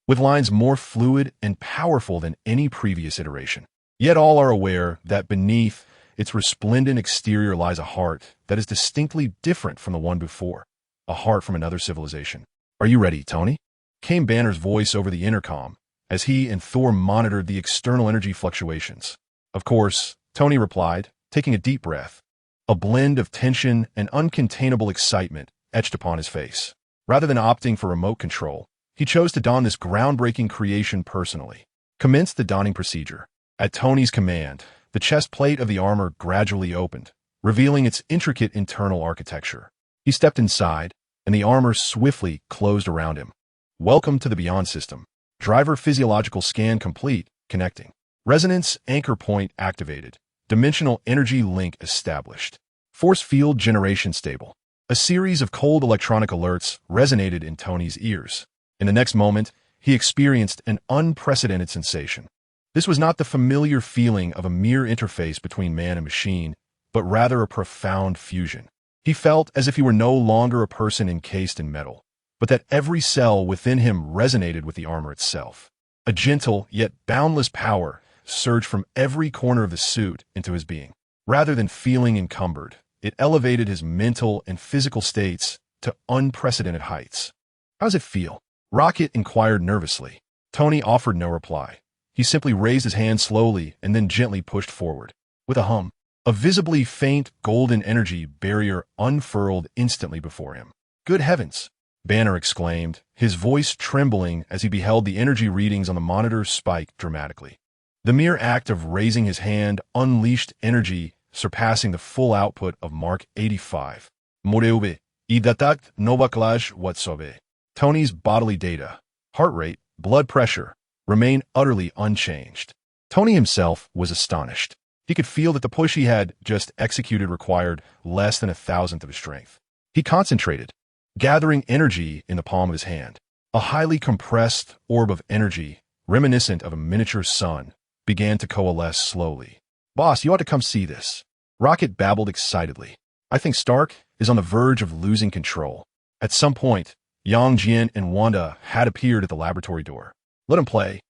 with lines more fluid and powerful than any previous iteration. Yet all are aware that beneath its resplendent exterior lies a heart that is distinctly different from the one before, a heart from another civilization. "Are you ready, Tony?" came Banner's voice over the intercom as he and Thor monitored the external energy fluctuations. "Of course," Tony replied, taking a deep breath. A blend of tension and uncontainable excitement etched upon his face. Rather than opting for remote control, he chose to don this groundbreaking creation personally. Commenced the donning procedure. At Tony's command, the chest plate of the armor gradually opened, revealing its intricate internal architecture. He stepped inside, and the armor swiftly closed around him. "Welcome to the Beyond System. Driver physiological scan complete, connecting. Resonance anchor point activated. Dimensional energy link established. Force field generation stable." A series of cold electronic alerts resonated in Tony's ears. In the next moment, he experienced an unprecedented sensation. This was not the familiar feeling of a mere interface between man and machine, but rather a profound fusion. He felt as if he were no longer a person encased in metal, but that every cell within him resonated with the armor itself. A gentle yet boundless power surged from every corner of the suit into his being. Rather than feeling encumbered, it elevated his mental and physical states to unprecedented heights. "How does it feel?" Rocket inquired nervously. Tony offered no reply. He simply raised his hand slowly and then gently pushed forward. With a hum, a visibly faint golden energy barrier unfurled instantly before him. "Good heavens!" Banner exclaimed, his voice trembling as he beheld the energy readings on the monitor spike dramatically. The mere act of raising his hand unleashed energy surpassing the full output of Mark 85. Moreuve, I detect nova clash whatsoever. Tony's bodily data, heart rate, blood pressure, remained utterly unchanged. Tony himself was astonished. He could feel that the push he had just executed required less than 1,000th of his strength. He concentrated, gathering energy in the palm of his hand. A highly compressed orb of energy, reminiscent of a miniature sun, began to coalesce slowly. "Boss, you ought to come see this." Rocket babbled excitedly. "I think Stark is on the verge of losing control." At some point, Jian and Wanda had appeared at the laboratory door. "Let him play,"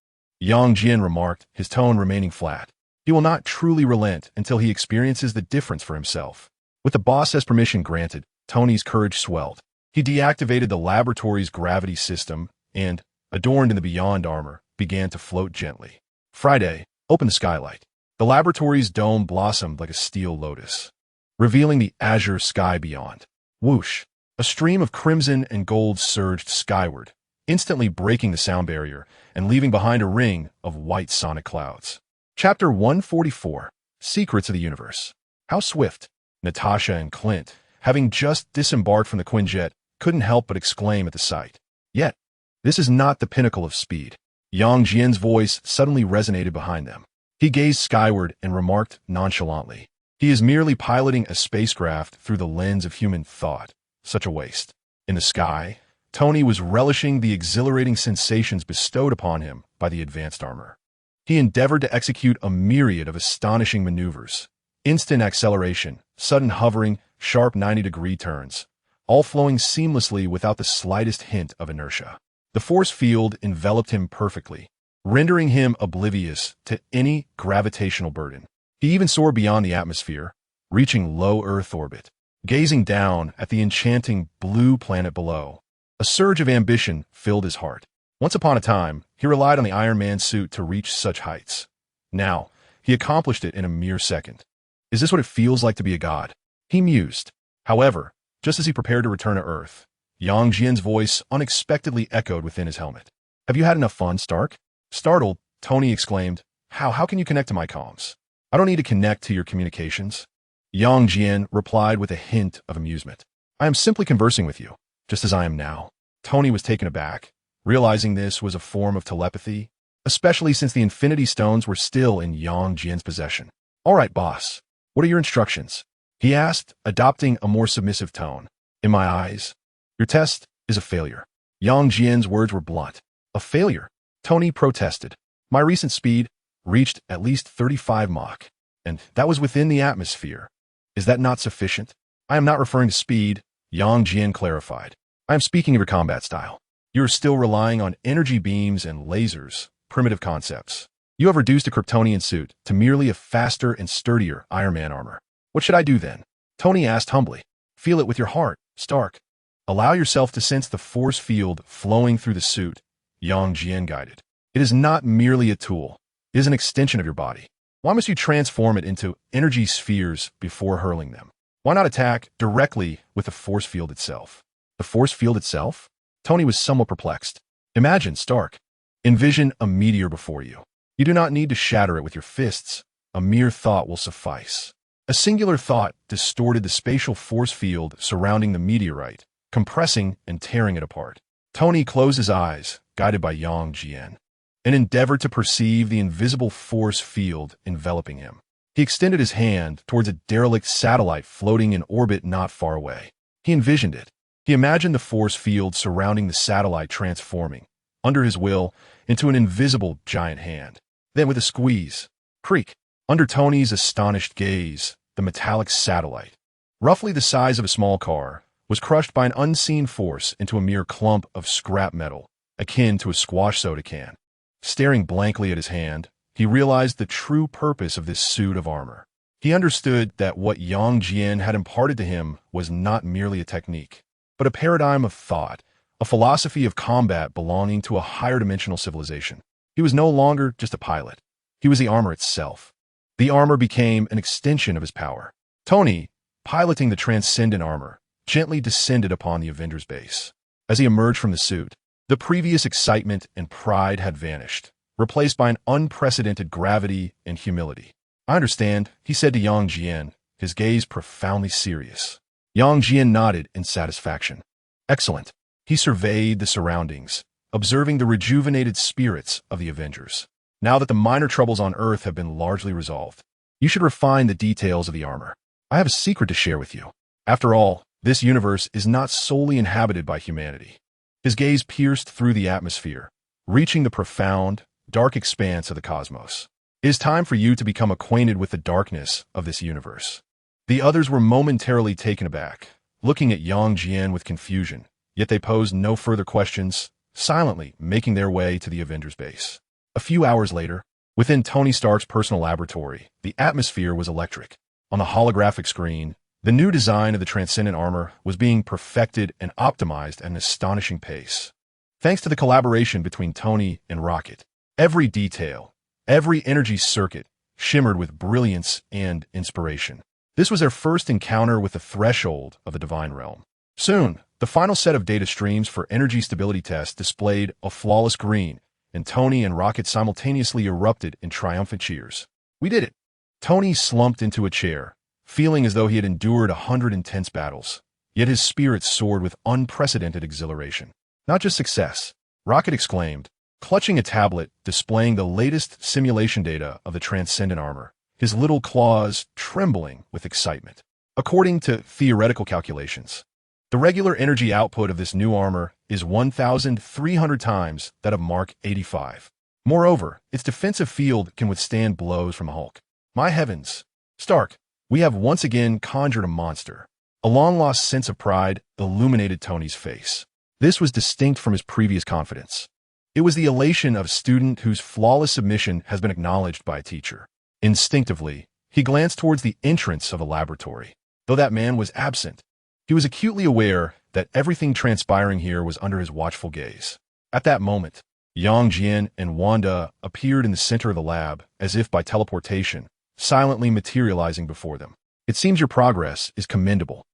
Jian remarked, his tone remaining flat. "He will not truly relent until he experiences the difference for himself." With the boss's permission granted, Tony's courage swelled. He deactivated the laboratory's gravity system and, adorned in the Beyond armor, began to float gently. Friday, open the skylight. The laboratory's dome blossomed like a steel lotus, revealing the azure sky beyond. Whoosh! A stream of crimson and gold surged skyward, instantly breaking the sound barrier and leaving behind a ring of white sonic clouds. Chapter 144, Secrets of the Universe. How swift! Natasha and Clint, having just disembarked from the Quinjet, couldn't help but exclaim at the sight. Yet, this is not the pinnacle of speed. Jian's voice suddenly resonated behind them. He gazed skyward and remarked nonchalantly, He is merely piloting a spacecraft through the lens of human thought. Such a waste. In the sky, Tony was relishing the exhilarating sensations bestowed upon him by the advanced armor. He endeavored to execute a myriad of astonishing maneuvers. Instant acceleration, sudden hovering, sharp 90-degree turns, all flowing seamlessly without the slightest hint of inertia. The force field enveloped him perfectly, rendering him oblivious to any gravitational burden. He even soared beyond the atmosphere, reaching low Earth orbit, gazing down at the enchanting blue planet below. A surge of ambition filled his heart. Once upon a time, he relied on the Iron Man suit to reach such heights. Now, he accomplished it in a mere second. Is this what it feels like to be a god? He mused. However, just as he prepared to return to Earth, Yang Jian's voice unexpectedly echoed within his helmet. Have you had enough fun, Stark? Startled, Tony exclaimed, How can you connect to my comms? I don't need to connect to your communications. Yang Jian replied with a hint of amusement. I am simply conversing with you, just as I am now. Tony was taken aback, realizing this was a form of telepathy, especially since the Infinity Stones were still in Yang Jian's possession. All right, boss. What are your instructions? He asked, adopting a more submissive tone. In my eyes, your test is a failure. Yang Jian's words were blunt. A failure? Tony protested. My recent speed reached at least 35 Mach, and that was within the atmosphere. Is that not sufficient? I am not referring to speed, Yang Jian clarified. I am speaking of your combat style. You are still relying on energy beams and lasers, primitive concepts. You have reduced a Kryptonian suit to merely a faster and sturdier Iron Man armor. What should I do then? Tony asked humbly. Feel it with your heart, Stark. Allow yourself to sense the force field flowing through the suit, Yang Jian guided. It is not merely a tool. It is an extension of your body. Why must you transform it into energy spheres before hurling them? Why not attack directly with the force field itself? The force field itself? Tony was somewhat perplexed. Imagine, Stark. Envision a meteor before you. You do not need to shatter it with your fists. A mere thought will suffice. A singular thought distorted the spatial force field surrounding the meteorite, compressing and tearing it apart. Tony closed his eyes, guided by Yang Jian, and endeavored to perceive the invisible force field enveloping him. He extended his hand towards a derelict satellite floating in orbit not far away. He envisioned it. He imagined the force field surrounding the satellite transforming, under his will, into an invisible giant hand. Then with a squeeze, creak, under Tony's astonished gaze, the metallic satellite, roughly the size of a small car, was crushed by an unseen force into a mere clump of scrap metal, akin to a squash soda can. Staring blankly at his hand, he realized the true purpose of this suit of armor. He understood that what Yang Jian had imparted to him was not merely a technique, but a paradigm of thought, a philosophy of combat belonging to a higher dimensional civilization. He was no longer just a pilot. He was the armor itself. The armor became an extension of his power. Tony, piloting the transcendent armor, gently descended upon the Avengers base. As he emerged from the suit, the previous excitement and pride had vanished, replaced by an unprecedented gravity and humility. I understand, he said to Yang Jian, his gaze profoundly serious. Yang Jian nodded in satisfaction. Excellent. He surveyed the surroundings, observing the rejuvenated spirits of the Avengers. Now that the minor troubles on Earth have been largely resolved, you should refine the details of the armor. I have a secret to share with you. After all, this universe is not solely inhabited by humanity. His gaze pierced through the atmosphere, reaching the profound, dark expanse of the cosmos. It is time for you to become acquainted with the darkness of this universe. The others were momentarily taken aback, looking at Yang Jian with confusion, yet they posed no further questions, silently making their way to the Avengers base. A few hours later, within Tony Stark's personal laboratory, the atmosphere was electric. On the holographic screen, the new design of the transcendent armor was being perfected and optimized at an astonishing pace. Thanks to the collaboration between Tony and Rocket, every detail, every energy circuit shimmered with brilliance and inspiration. This was their first encounter with the threshold of the divine realm. Soon, the final set of data streams for energy stability tests displayed a flawless green, and Tony and Rocket simultaneously erupted in triumphant cheers. We did it! Tony slumped into a chair, feeling as though he had endured 100 intense battles, yet his spirits soared with unprecedented exhilaration. Not just success, Rocket exclaimed, clutching a tablet displaying the latest simulation data of the transcendent armor. his little claws trembling with excitement. According to theoretical calculations, the regular energy output of this new armor is 1,300 times that of Mark 85. Moreover, its defensive field can withstand blows from the Hulk. My heavens! Stark, we have once again conjured a monster. A long-lost sense of pride illuminated Tony's face. This was distinct from his previous confidence. It was the elation of a student whose flawless submission has been acknowledged by a teacher. Instinctively, he glanced towards the entrance of a laboratory. Though that man was absent, he was acutely aware that everything transpiring here was under his watchful gaze. At that moment, Jian and Wanda appeared in the center of the lab, as if by teleportation, silently materializing before them. It seems your progress is commendable.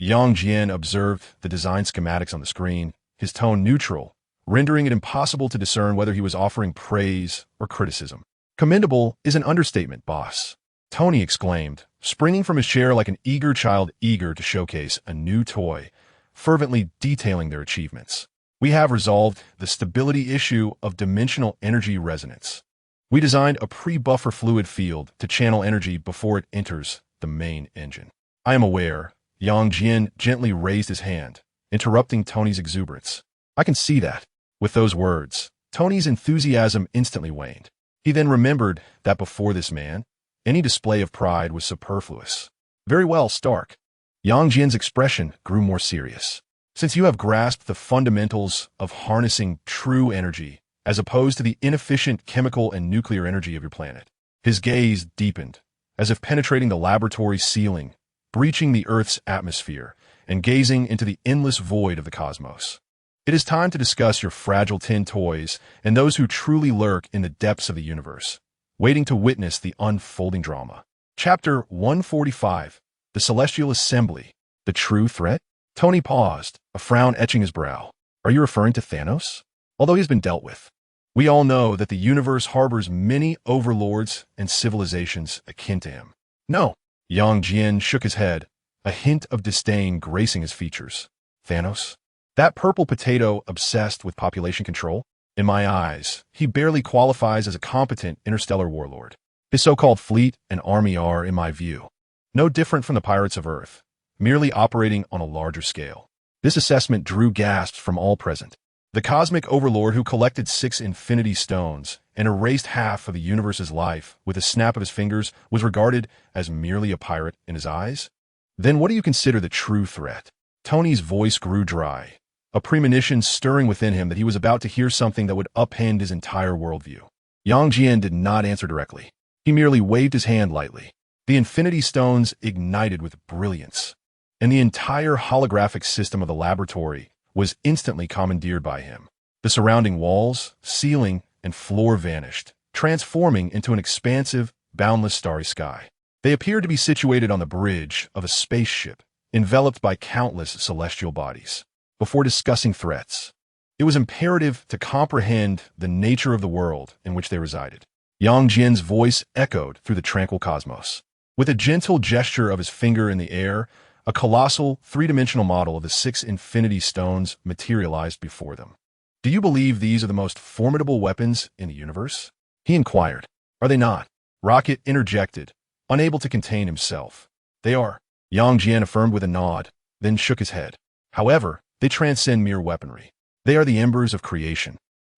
Jian observed the design schematics on the screen, his tone neutral, rendering it impossible to discern whether he was offering praise or criticism. Commendable is an understatement, boss, Tony exclaimed, springing from his chair like an eager child eager to showcase a new toy, fervently detailing their achievements. We have resolved the stability issue of dimensional energy resonance. We designed a pre-buffer fluid field to channel energy before it enters the main engine. I am aware. Jian gently raised his hand, interrupting Tony's exuberance. I can see that. With those words, Tony's enthusiasm instantly waned. He then remembered that before this man, any display of pride was superfluous. Very well, Stark. Jian's expression grew more serious. Since you have grasped the fundamentals of harnessing true energy, as opposed to the inefficient chemical and nuclear energy of your planet, his gaze deepened, as if penetrating the laboratory ceiling, breaching the Earth's atmosphere, and gazing into the endless void of the cosmos. It is time to discuss your fragile tin toys and those who truly lurk in the depths of the universe, waiting to witness the unfolding drama. Chapter 145, The Celestial Assembly, The True Threat? Tony paused, a frown etching his brow. Are you referring to Thanos? Although he's been dealt with. We all know that the universe harbors many overlords and civilizations akin to him. No. Jian shook his head, a hint of disdain gracing his features. Thanos? That purple potato obsessed with population control? In my eyes, he barely qualifies as a competent interstellar warlord. His so-called fleet and army are, in my view, no different from the pirates of Earth, merely operating on a larger scale. This assessment drew gasps from all present. The cosmic overlord who collected 6 infinity stones and erased half of the universe's life with a snap of his fingers was regarded as merely a pirate in his eyes? Then what do you consider the true threat? Tony's voice grew dry, a premonition stirring within him that he was about to hear something that would upend his entire worldview. Jian did not answer directly. He merely waved his hand lightly. The infinity stones ignited with brilliance, and the entire holographic system of the laboratory was instantly commandeered by him. The surrounding walls, ceiling, and floor vanished, transforming into an expansive, boundless starry sky. They appeared to be situated on the bridge of a spaceship, enveloped by countless celestial bodies. Before discussing threats, it was imperative to comprehend the nature of the world in which they resided. Jian's voice echoed through the tranquil cosmos. With a gentle gesture of his finger in the air, a colossal, three-dimensional model of the 6 infinity stones materialized before them. Do you believe these are the most formidable weapons in the universe? He inquired. Are they not? Rocket interjected, unable to contain himself. They are. Jian affirmed with a nod, then shook his head. However, they transcend mere weaponry. They are the embers of creation,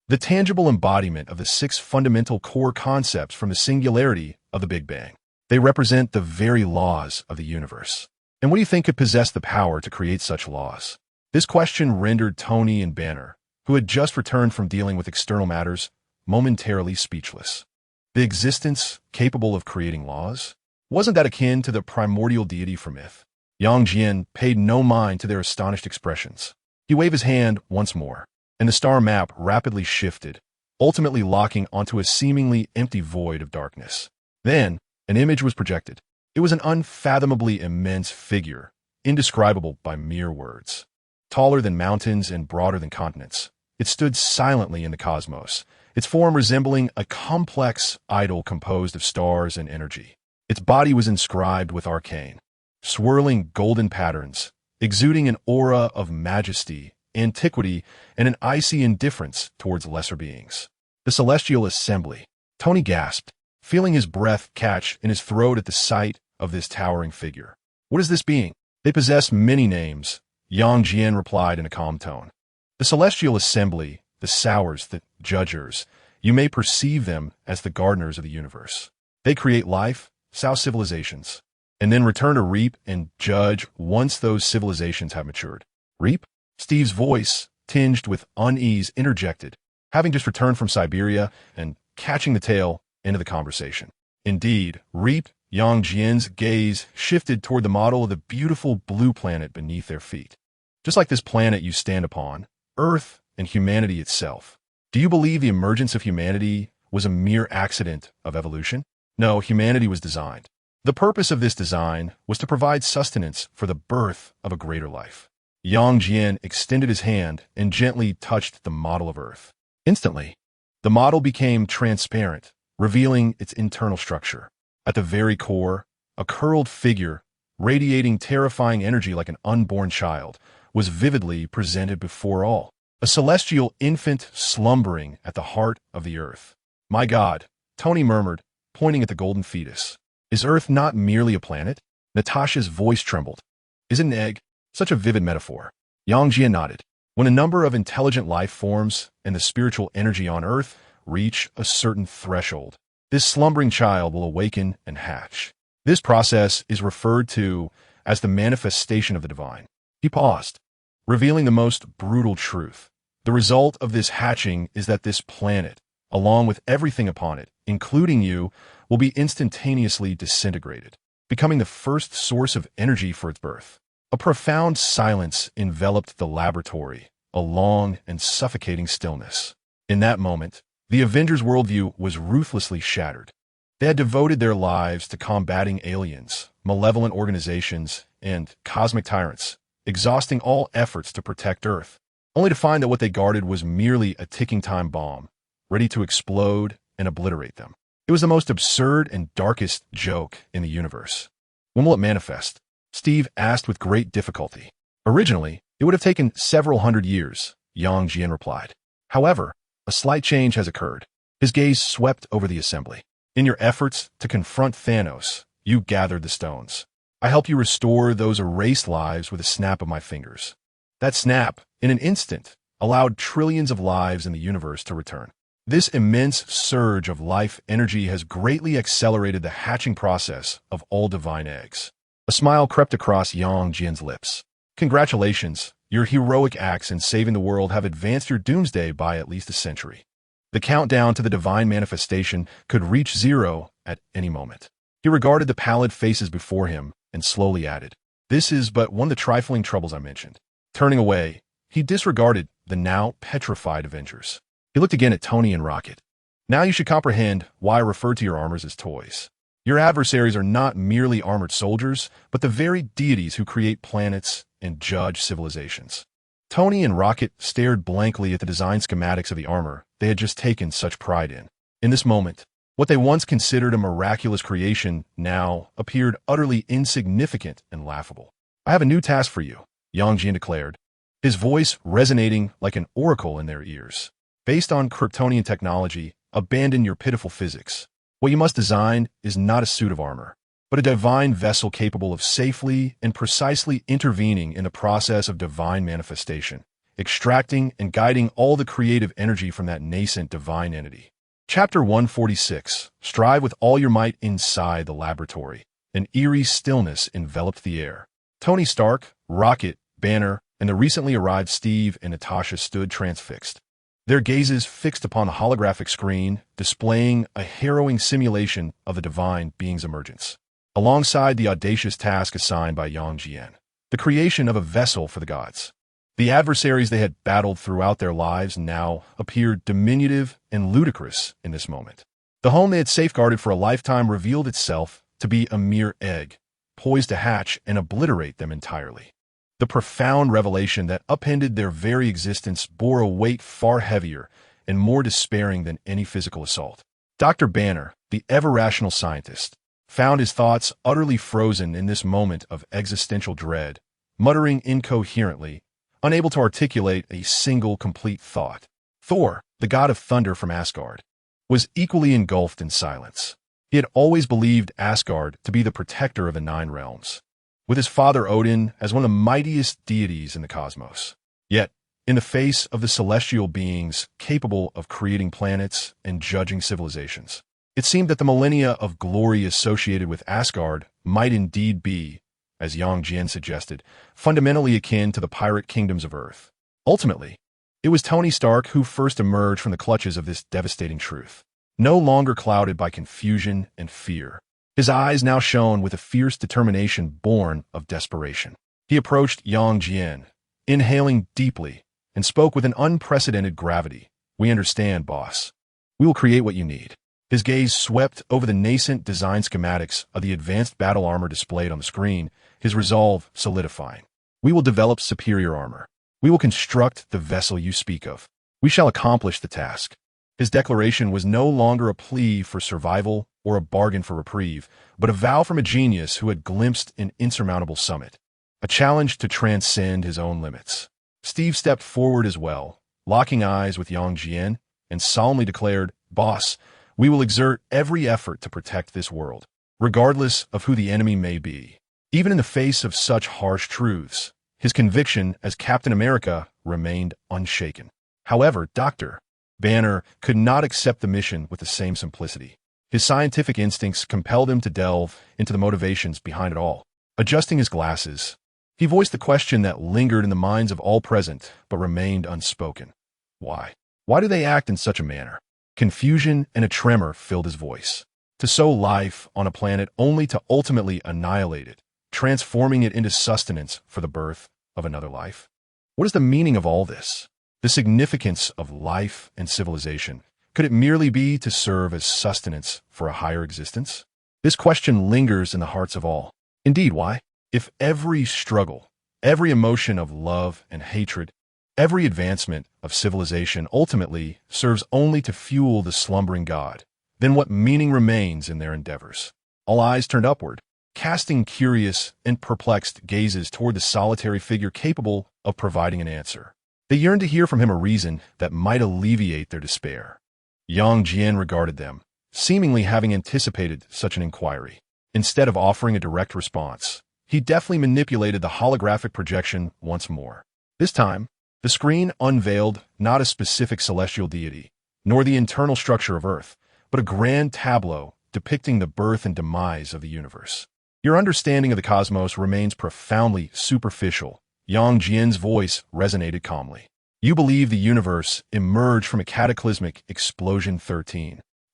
the tangible embodiment of the 6 fundamental core concepts from the singularity of the Big Bang. They represent the very laws of the universe. And what do you think could possess the power to create such laws? This question rendered Tony and Banner, who had just returned from dealing with external matters, momentarily speechless. The existence capable of creating laws? Wasn't that akin to the primordial deity from myth? Jian paid no mind to their astonished expressions. He waved his hand once more, and the star map rapidly shifted, ultimately locking onto a seemingly empty void of darkness. Then, an image was projected. It was an unfathomably immense figure, indescribable by mere words. Taller than mountains and broader than continents, it stood silently in the cosmos, its form resembling a complex idol composed of stars and energy. Its body was inscribed with arcane, swirling golden patterns, exuding an aura of majesty, antiquity, and an icy indifference towards lesser beings. The Celestial Assembly. Tony gasped, feeling his breath catch in his throat at the sight of this towering figure. "What is this being?" "They possess many names," Jian replied in a calm tone. "The Celestial Assembly, the Sowers, the Judgers, you may perceive them as the gardeners of the universe. They create life, sow civilizations, and then return to reap and judge once those civilizations have matured." "Reap?" Steve's voice, tinged with unease, interjected, having just returned from Siberia and catching the tail end of the conversation. "Indeed, reap." Jian's gaze shifted toward the model of the beautiful blue planet beneath their feet. "Just like this planet you stand upon, Earth and humanity itself. Do you believe the emergence of humanity was a mere accident of evolution? No, humanity was designed. The purpose of this design was to provide sustenance for the birth of a greater life." Jian extended his hand and gently touched the model of Earth. Instantly, the model became transparent, revealing its internal structure. At the very core, a curled figure, radiating terrifying energy like an unborn child, was vividly presented before all. A celestial infant slumbering at the heart of the Earth. "My God," Tony murmured, pointing at the golden fetus. "Is Earth not merely a planet?" Natasha's voice trembled. "Is it an egg?" Such a vivid metaphor. Jian nodded. "When a number of intelligent life forms and the spiritual energy on Earth reach a certain threshold, this slumbering child will awaken and hatch. This process is referred to as the manifestation of the divine." He paused, revealing the most brutal truth. "The result of this hatching is that this planet, along with everything upon it, including you, will be instantaneously disintegrated, becoming the first source of energy for its birth." A profound silence enveloped the laboratory, a long and suffocating stillness. In that moment, the Avengers' worldview was ruthlessly shattered. They had devoted their lives to combating aliens, malevolent organizations, and cosmic tyrants, exhausting all efforts to protect Earth, only to find that what they guarded was merely a ticking time bomb, ready to explode and obliterate them. It was the most absurd and darkest joke in the universe. "When will it manifest?" Steve asked with great difficulty. "Originally, it would have taken several hundred years," Jian replied. "However, a slight change has occurred." His gaze swept over the assembly. "In your efforts to confront Thanos, you gathered the stones. I help you restore those erased lives with a snap of my fingers. That snap, in an instant, allowed trillions of lives in the universe to return. This immense surge of life energy has greatly accelerated the hatching process of all divine eggs." A smile crept across Jian's lips. "Congratulations, your heroic acts in saving the world have advanced your doomsday by at least a century. The countdown to the divine manifestation could reach zero at any moment." He regarded the pallid faces before him and slowly added, "This is but one of the trifling troubles I mentioned." Turning away, he disregarded the now petrified Avengers. He looked again at Tony and Rocket. "Now you should comprehend why I refer to your armors as toys. Your adversaries are not merely armored soldiers, but the very deities who create planets and judge civilizations." Tony and Rocket stared blankly at the design schematics of the armor they had just taken such pride in. In this moment, what they once considered a miraculous creation now appeared utterly insignificant and laughable. "I have a new task for you," Jian declared, his voice resonating like an oracle in their ears. "Based on Kryptonian technology, abandon your pitiful physics. What you must design is not a suit of armor, but a divine vessel capable of safely and precisely intervening in the process of divine manifestation, extracting and guiding all the creative energy from that nascent divine entity." Chapter 146, Strive with all your might inside the laboratory. An eerie stillness enveloped the air. Tony Stark, Rocket, Banner, and the recently arrived Steve and Natasha stood transfixed, their gazes fixed upon the holographic screen, displaying a harrowing simulation of the divine being's emergence, alongside the audacious task assigned by Jian, the creation of a vessel for the gods. The adversaries they had battled throughout their lives now appeared diminutive and ludicrous in this moment. The home they had safeguarded for a lifetime revealed itself to be a mere egg, poised to hatch and obliterate them entirely. The profound revelation that upended their very existence bore a weight far heavier and more despairing than any physical assault. Dr. Banner, the ever-rational scientist, found his thoughts utterly frozen in this moment of existential dread, muttering incoherently, unable to articulate a single complete thought. Thor, the god of thunder from Asgard, was equally engulfed in silence. He had always believed Asgard to be the protector of the Nine Realms, with his father Odin as one of the mightiest deities in the cosmos. Yet, in the face of the celestial beings capable of creating planets and judging civilizations, it seemed that the millennia of glory associated with Asgard might indeed be, as Jian suggested, fundamentally akin to the pirate kingdoms of Earth. Ultimately, it was Tony Stark who first emerged from the clutches of this devastating truth, no longer clouded by confusion and fear. His eyes now shone with a fierce determination born of desperation. He approached Jian, inhaling deeply, and spoke with an unprecedented gravity. "We understand, boss. We will create what you need." His gaze swept over the nascent design schematics of the advanced battle armor displayed on the screen, his resolve solidifying. "We will develop superior armor. We will construct the vessel you speak of. We shall accomplish the task." His declaration was no longer a plea for survival or a bargain for reprieve, but a vow from a genius who had glimpsed an insurmountable summit, a challenge to transcend his own limits. Steve stepped forward as well, locking eyes with Jian, and solemnly declared, "Boss, we will exert every effort to protect this world, regardless of who the enemy may be." Even in the face of such harsh truths, his conviction as Captain America remained unshaken. However, Dr. Banner could not accept the mission with the same simplicity. His scientific instincts compelled him to delve into the motivations behind it all. Adjusting his glasses, he voiced the question that lingered in the minds of all present but remained unspoken. Why? Why do they act in such a manner? Confusion and a tremor filled his voice. To sow life on a planet only to ultimately annihilate it, transforming it into sustenance for the birth of another life? What is the meaning of all this? The significance of life and civilization? Could it merely be to serve as sustenance for a higher existence? This question lingers in the hearts of all. Indeed, why? If every struggle, every emotion of love and hatred, every advancement of civilization ultimately serves only to fuel the slumbering god, then what meaning remains in their endeavors? All eyes turned upward, casting curious and perplexed gazes toward the solitary figure capable of providing an answer. They yearned to hear from him a reason that might alleviate their despair. Jian regarded them, seemingly having anticipated such an inquiry. Instead of offering a direct response, he deftly manipulated the holographic projection once more. This time, the screen unveiled not a specific celestial deity, nor the internal structure of Earth, but a grand tableau depicting the birth and demise of the universe. "Your understanding of the cosmos remains profoundly superficial." Jian's voice resonated calmly. "You believe the universe emerged from a cataclysmic explosion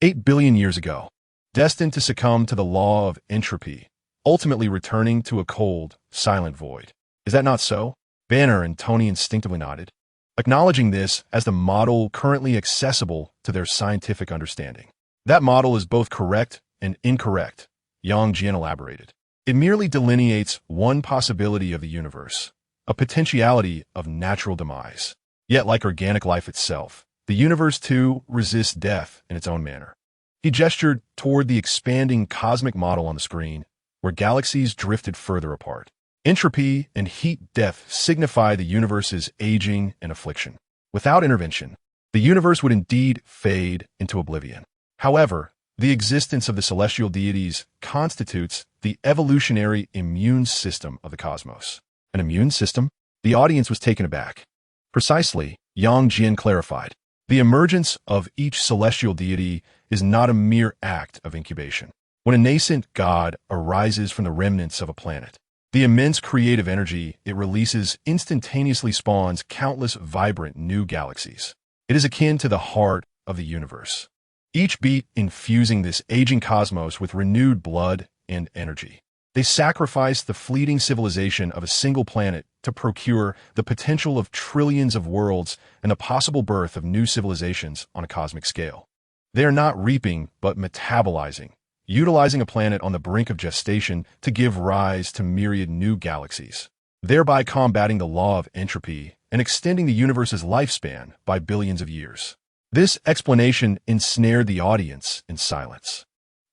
8 billion years ago, destined to succumb to the law of entropy, ultimately returning to a cold, silent void. Is that not so?" Banner and Tony instinctively nodded, acknowledging this as the model currently accessible to their scientific understanding. "That model is both correct and incorrect," Jian elaborated. "It merely delineates one possibility of the universe, a potentiality of natural demise. Yet, like organic life itself, the universe too resists death in its own manner." He gestured toward the expanding cosmic model on the screen, where galaxies drifted further apart. Entropy and heat death signify the universe's aging and affliction. Without intervention, the universe would indeed fade into oblivion. However, the existence of the celestial deities constitutes the evolutionary immune system of the cosmos. An immune system? The audience was taken aback. "Precisely," Jian clarified. "The emergence of each celestial deity is not a mere act of incubation. When a nascent god arises from the remnants of a planet, the immense creative energy it releases instantaneously spawns countless vibrant new galaxies. It is akin to the heart of the universe, each beat infusing this aging cosmos with renewed blood and energy. They sacrifice the fleeting civilization of a single planet to procure the potential of trillions of worlds and the possible birth of new civilizations on a cosmic scale. They are not reaping, but metabolizing, utilizing a planet on the brink of gestation to give rise to myriad new galaxies, thereby combating the law of entropy and extending the universe's lifespan by billions of years." This explanation ensnared the audience in silence.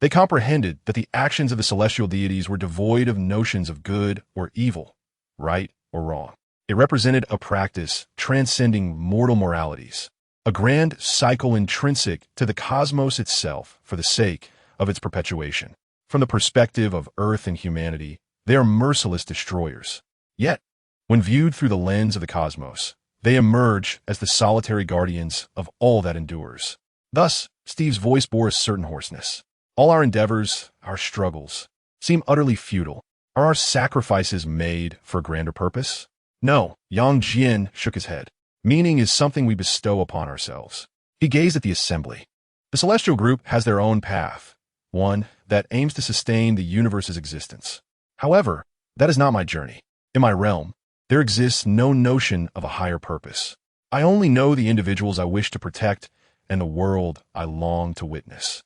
They comprehended that the actions of the celestial deities were devoid of notions of good or evil, right or wrong. It represented a practice transcending mortal moralities, a grand cycle intrinsic to the cosmos itself for the sake of its perpetuation. From the perspective of Earth and humanity, they are merciless destroyers. Yet, when viewed through the lens of the cosmos, they emerge as the solitary guardians of all that endures. Thus, Steve's voice bore a certain hoarseness. All our endeavors, our struggles, seem utterly futile. Are our sacrifices made for a grander purpose? No, Jian shook his head. Meaning is something we bestow upon ourselves. He gazed at the assembly. The celestial group has their own path, one that aims to sustain the universe's existence. However, that is not my journey. In my realm, there exists no notion of a higher purpose. I only know the individuals I wish to protect and the world I long to witness.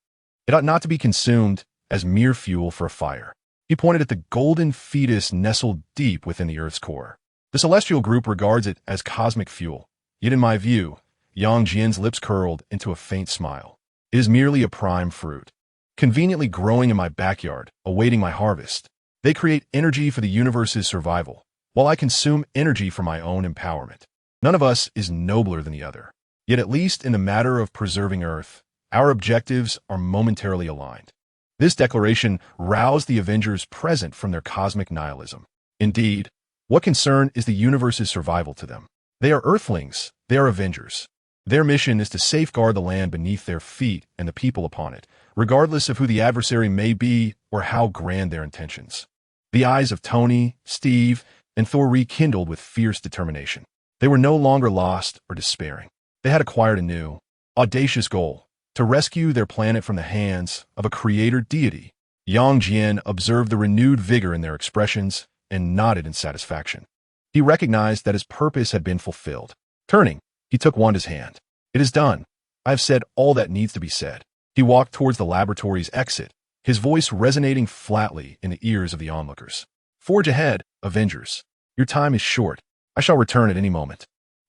It ought not to be consumed as mere fuel for a fire. He pointed at the golden fetus nestled deep within the Earth's core. The celestial group regards it as cosmic fuel. Yet in my view, Jian's lips curled into a faint smile. It is merely a prime fruit, conveniently growing in my backyard, awaiting my harvest. They create energy for the universe's survival, while I consume energy for my own empowerment. None of us is nobler than the other. Yet at least in the matter of preserving Earth, our objectives are momentarily aligned. This declaration roused the Avengers present from their cosmic nihilism. Indeed, what concern is the universe's survival to them? They are Earthlings, they are Avengers. Their mission is to safeguard the land beneath their feet and the people upon it, regardless of who the adversary may be or how grand their intentions. The eyes of Tony, Steve, and Thor rekindled with fierce determination. They were no longer lost or despairing. They had acquired a new, audacious goal: to rescue their planet from the hands of a creator deity. Jian observed the renewed vigor in their expressions and nodded in satisfaction. He recognized that his purpose had been fulfilled. Turning, he took Wanda's hand. "It is done. I have said all that needs to be said." He walked towards the laboratory's exit, his voice resonating flatly in the ears of the onlookers. "Forge ahead, Avengers. Your time is short. I shall return at any moment.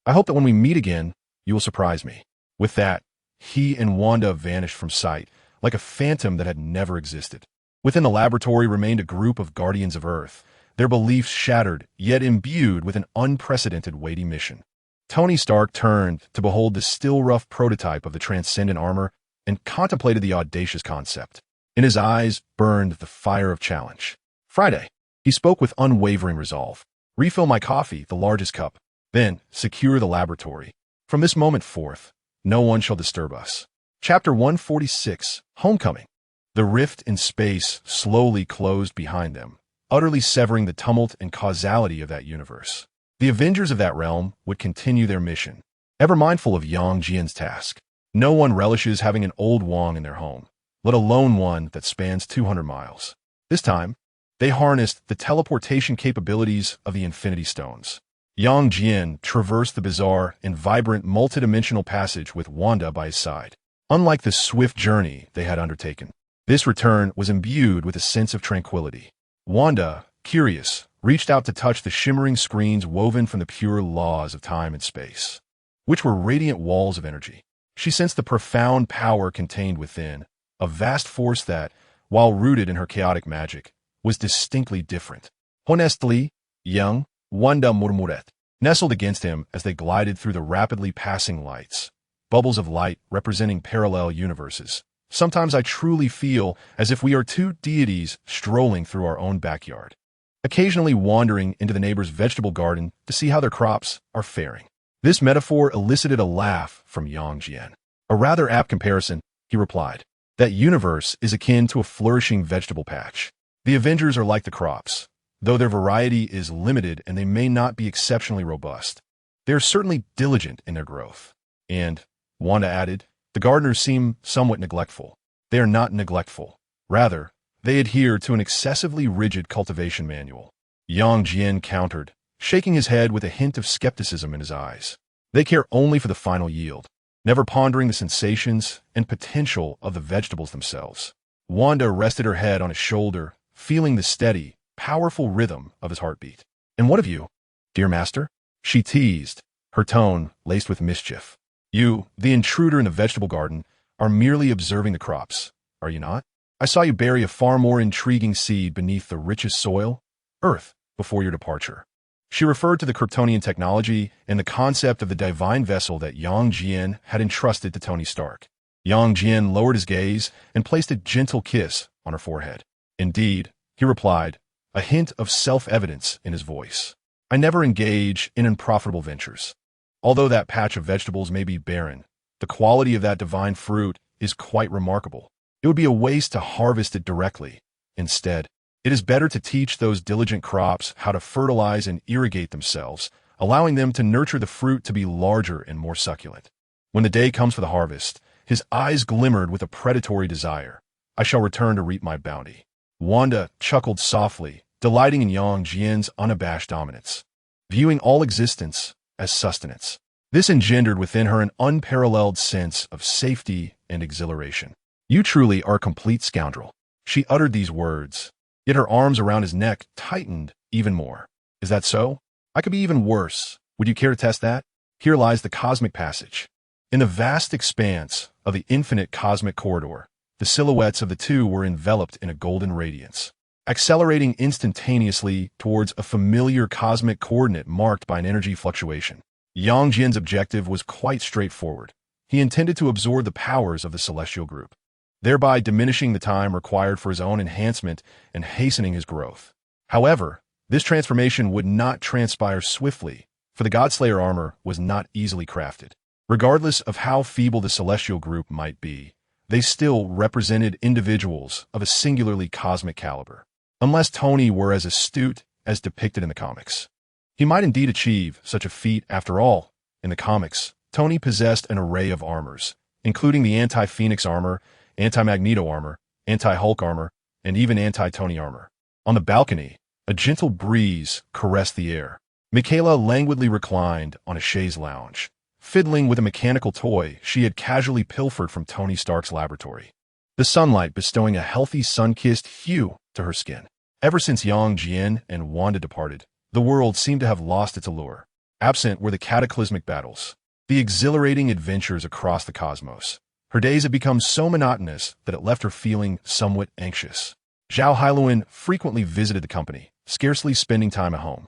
I hope that when we meet again, you will surprise me." With that, he and Wanda vanished from sight, like a phantom that had never existed. Within the laboratory remained a group of guardians of Earth, their beliefs shattered, yet imbued with an unprecedented weighty mission. Tony Stark turned to behold the still rough prototype of the transcendent armor and contemplated the audacious concept. In his eyes burned the fire of challenge. "Friday," he spoke with unwavering resolve. "Refill my coffee, the largest cup. Then secure the laboratory. From this moment forth, no one shall disturb us." Chapter 146, Homecoming. The rift in space slowly closed behind them, utterly severing the tumult and causality of that universe. The Avengers of that realm would continue their mission, ever mindful of Jian's task. No one relishes having an old Wong in their home, let alone one that spans 200 miles. This time, they harnessed the teleportation capabilities of the Infinity Stones. Jian traversed the bizarre and vibrant multidimensional passage with Wanda by his side. Unlike the swift journey they had undertaken, this return was imbued with a sense of tranquility. Wanda, curious, reached out to touch the shimmering screens woven from the pure laws of time and space, which were radiant walls of energy. She sensed the profound power contained within, a vast force that, while rooted in her chaotic magic, was distinctly different. "Honestly, young," Wanda murmured, nestled against him as they glided through the rapidly passing lights, bubbles of light representing parallel universes. "Sometimes I truly feel as if we are two deities strolling through our own backyard, occasionally wandering into the neighbor's vegetable garden to see how their crops are faring." This metaphor elicited a laugh from Jian. "A rather apt comparison," he replied. "That universe is akin to a flourishing vegetable patch. The Avengers are like the crops. Though their variety is limited and they may not be exceptionally robust, they are certainly diligent in their growth." And, Wanda added, "the gardeners seem somewhat neglectful." "They are not neglectful. Rather, they adhere to an excessively rigid cultivation manual," Jian countered, shaking his head with a hint of skepticism in his eyes. "They care only for the final yield, never pondering the sensations and potential of the vegetables themselves." Wanda rested her head on his shoulder, feeling the steady, powerful rhythm of his heartbeat. "And what of you, dear master?" she teased, her tone laced with mischief. "You, the intruder in the vegetable garden, are merely observing the crops, are you not? I saw you bury a far more intriguing seed beneath the richest soil, Earth, before your departure." She referred to the Kryptonian technology and the concept of the divine vessel that Jian had entrusted to Tony Stark. Yang Jian lowered his gaze and placed a gentle kiss on her forehead. Indeed, he replied, a hint of self-evidence in his voice. I never engage in unprofitable ventures. Although that patch of vegetables may be barren, the quality of that divine fruit is quite remarkable. It would be a waste to harvest it directly. Instead, it is better to teach those diligent crops how to fertilize and irrigate themselves, allowing them to nurture the fruit to be larger and more succulent. When the day comes for the harvest, his eyes glimmered with a predatory desire. I shall return to reap my bounty. Wanda chuckled softly, delighting in Yang Jian's unabashed dominance, viewing all existence as sustenance. This engendered within her an unparalleled sense of safety and exhilaration. You truly are a complete scoundrel. She uttered these words, yet her arms around his neck tightened even more. Is that so? I could be even worse. Would you care to test that? Here lies the cosmic passage. In the vast expanse of the infinite cosmic corridor, the silhouettes of the two were enveloped in a golden radiance, accelerating instantaneously towards a familiar cosmic coordinate marked by an energy fluctuation. Yang Jian's objective was quite straightforward. He intended to absorb the powers of the celestial group, thereby diminishing the time required for his own enhancement and hastening his growth. However, this transformation would not transpire swiftly, for the Godslayer armor was not easily crafted. Regardless of how feeble the celestial group might be, they still represented individuals of a singularly cosmic caliber. Unless Tony were as astute as depicted in the comics, he might indeed achieve such a feat. After all, in the comics, Tony possessed an array of armors, including the anti-Phoenix armor, anti-Magneto armor, anti-Hulk armor, and even anti-Tony armor. On the balcony, a gentle breeze caressed the air. Michaela languidly reclined on a chaise lounge, fiddling with a mechanical toy she had casually pilfered from Tony Stark's laboratory, the sunlight bestowing a healthy sun-kissed hue to her skin. Ever since Yang Jian and Wanda departed, the world seemed to have lost its allure. Absent were the cataclysmic battles, the exhilarating adventures across the cosmos. Her days had become so monotonous that it left her feeling somewhat anxious. Zhao Hailuan frequently visited the company, scarcely spending time at home.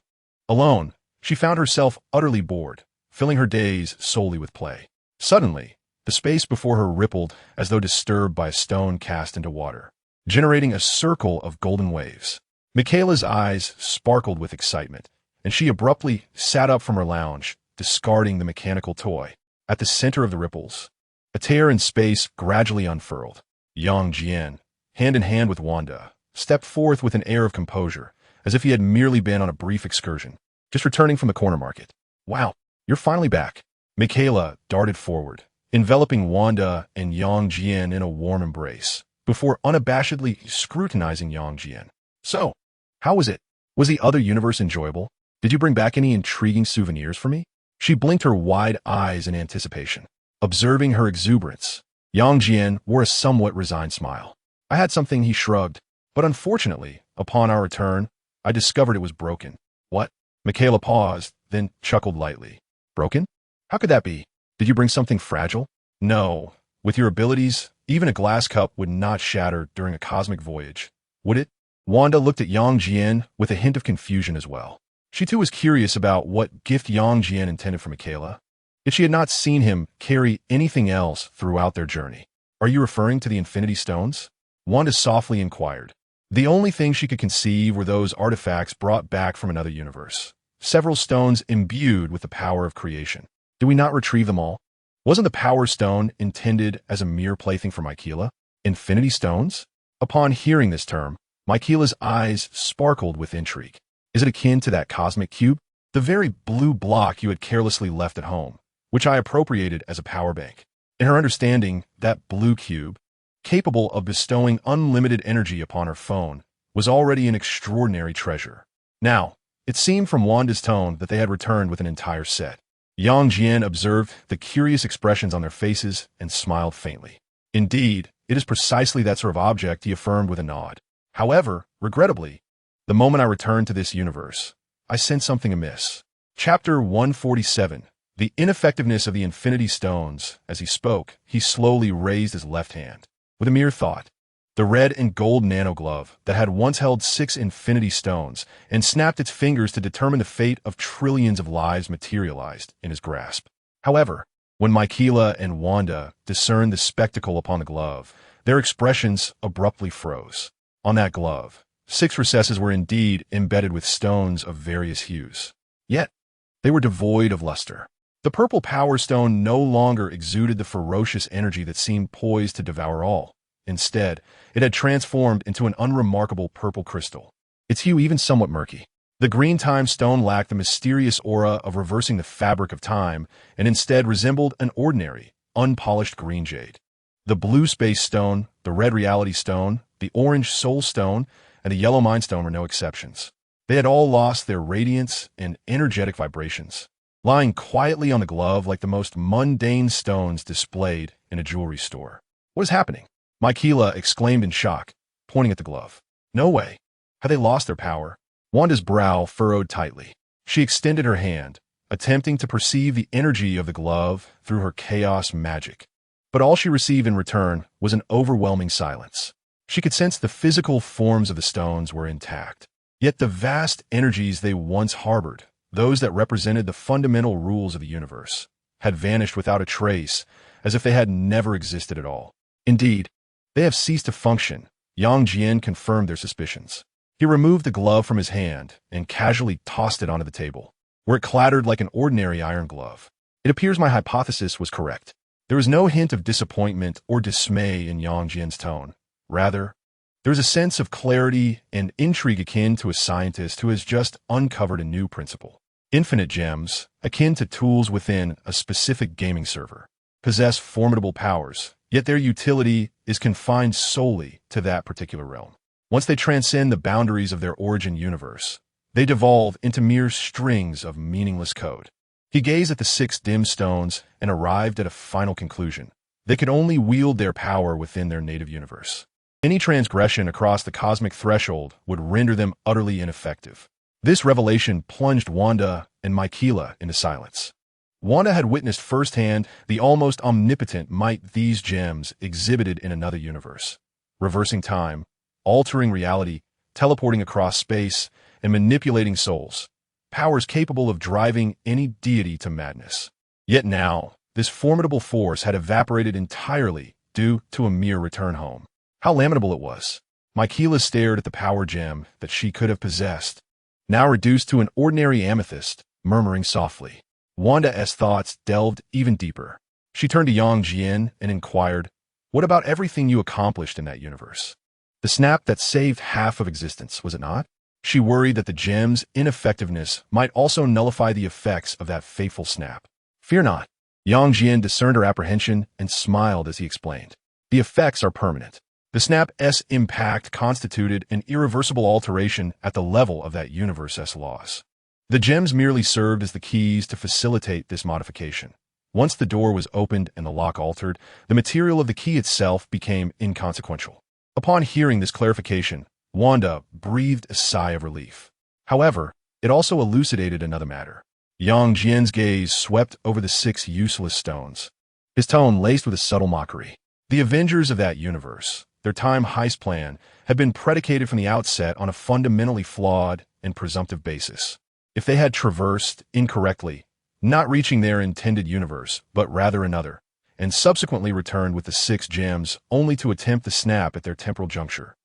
Alone, she found herself utterly bored, filling her days solely with play. Suddenly, the space before her rippled as though disturbed by a stone cast into water, generating a circle of golden waves. Michaela's eyes sparkled with excitement, and she abruptly sat up from her lounge, discarding the mechanical toy. At the center of the ripples, a tear in space gradually unfurled. Yang Jian, hand in hand with Wanda, stepped forth with an air of composure, as if he had merely been on a brief excursion, just returning from the corner market. Wow, you're finally back. Michaela darted forward, enveloping Wanda and Yang Jian in a warm embrace, before unabashedly scrutinizing Yang Jian. So, how was it? Was the other universe enjoyable? Did you bring back any intriguing souvenirs for me? She blinked her wide eyes in anticipation. Observing her exuberance, Yang Jian wore a somewhat resigned smile. I had something, he shrugged, but unfortunately, upon our return, I discovered it was broken. What? Michaela paused, then chuckled lightly. Broken? How could that be? Did you bring something fragile? No. With your abilities, even a glass cup would not shatter during a cosmic voyage, would it? Wanda looked at Yang Jian with a hint of confusion as well. She too was curious about what gift Yang Jian intended for Michaela, yet she had not seen him carry anything else throughout their journey. Are you referring to the Infinity Stones? Wanda softly inquired. The only thing she could conceive were those artifacts brought back from another universe, several stones imbued with the power of creation. Did we not retrieve them all? Wasn't the Power Stone intended as a mere plaything for Michaela? Infinity Stones? Upon hearing this term, Michaela's eyes sparkled with intrigue. Is it akin to that cosmic cube? The very blue block you had carelessly left at home, which I appropriated as a power bank. In her understanding, that blue cube, capable of bestowing unlimited energy upon her phone, was already an extraordinary treasure. Now, it seemed from Wanda's tone that they had returned with an entire set. Yang Jian observed the curious expressions on their faces and smiled faintly. Indeed, it is precisely that sort of object, he affirmed with a nod. However, regrettably, the moment I returned to this universe, I sensed something amiss. Chapter 147. The ineffectiveness of the Infinity Stones. As he spoke, he slowly raised his left hand. With a mere thought, the red and gold nanoglove that had once held 6 Infinity Stones and snapped its fingers to determine the fate of trillions of lives materialized in his grasp. However, When Michaela and Wanda discerned the spectacle upon the glove, their expressions abruptly froze. On that glove, 6 recesses were indeed embedded with stones of various hues. Yet, they were devoid of luster. The purple power stone no longer exuded the ferocious energy that seemed poised to devour all. Instead, it had transformed into an unremarkable purple crystal, its hue even somewhat murky. The green time stone lacked the mysterious aura of reversing the fabric of time and instead resembled an ordinary, unpolished green jade. The blue space stone, the red reality stone, the orange soul stone, and the yellow mind stone were no exceptions. They had all lost their radiance and energetic vibrations, lying quietly on the glove like the most mundane stones displayed in a jewelry store. "What is happening?" Michaela exclaimed in shock, pointing at the glove. "No way. Have they lost their power?" Wanda's brow furrowed tightly. She extended her hand, attempting to perceive the energy of the glove through her chaos magic. But all she received in return was an overwhelming silence. She could sense the physical forms of the stones were intact. Yet the vast energies they once harbored, those that represented the fundamental rules of the universe, had vanished without a trace, as if they had never existed at all. Indeed, they have ceased to function. Jian confirmed their suspicions. He removed the glove from his hand and casually tossed it onto the table, where it clattered like an ordinary iron glove. "It appears my hypothesis was correct." There was no hint of disappointment or dismay in Jian's tone. Rather, there was a sense of clarity and intrigue akin to a scientist who has just uncovered a new principle. Infinite gems, akin to tools within a specific gaming server, possess formidable powers, yet their utility is confined solely to that particular realm. Once they transcend the boundaries of their origin universe, they devolve into mere strings of meaningless code. He gazed at the 6 dim stones and arrived at a final conclusion. They could only wield their power within their native universe. Any transgression across the cosmic threshold would render them utterly ineffective. This revelation plunged Wanda and Michaela into silence. Wanda had witnessed firsthand the almost omnipotent might these gems exhibited in another universe, reversing time, altering reality, teleporting across space, and manipulating souls, powers capable of driving any deity to madness. Yet now, this formidable force had evaporated entirely due to a mere return home. How lamentable it was. Michaela stared at the power gem that she could have possessed, now reduced to an ordinary amethyst, murmuring softly. Wanda's thoughts delved even deeper. She turned to Jian and inquired, "What about everything you accomplished in that universe? The snap that saved half of existence, was it not?" She worried that the gem's ineffectiveness might also nullify the effects of that fateful snap. "Fear not." Jian discerned her apprehension and smiled as he explained. "The effects are permanent. The snap's impact constituted an irreversible alteration at the level of that universe's laws. The gems merely served as the keys to facilitate this modification. Once the door was opened and the lock altered, the material of the key itself became inconsequential." Upon hearing this clarification, Wanda breathed a sigh of relief. However, it also elucidated another matter. Jian's gaze swept over the 6 useless stones, his tone laced with a subtle mockery. The Avengers of that universe, their time heist plan, had been predicated from the outset on a fundamentally flawed and presumptive basis. If they had traversed incorrectly, not reaching their intended universe, but rather another, and subsequently returned with the 6 gems only to attempt the snap at their temporal juncture,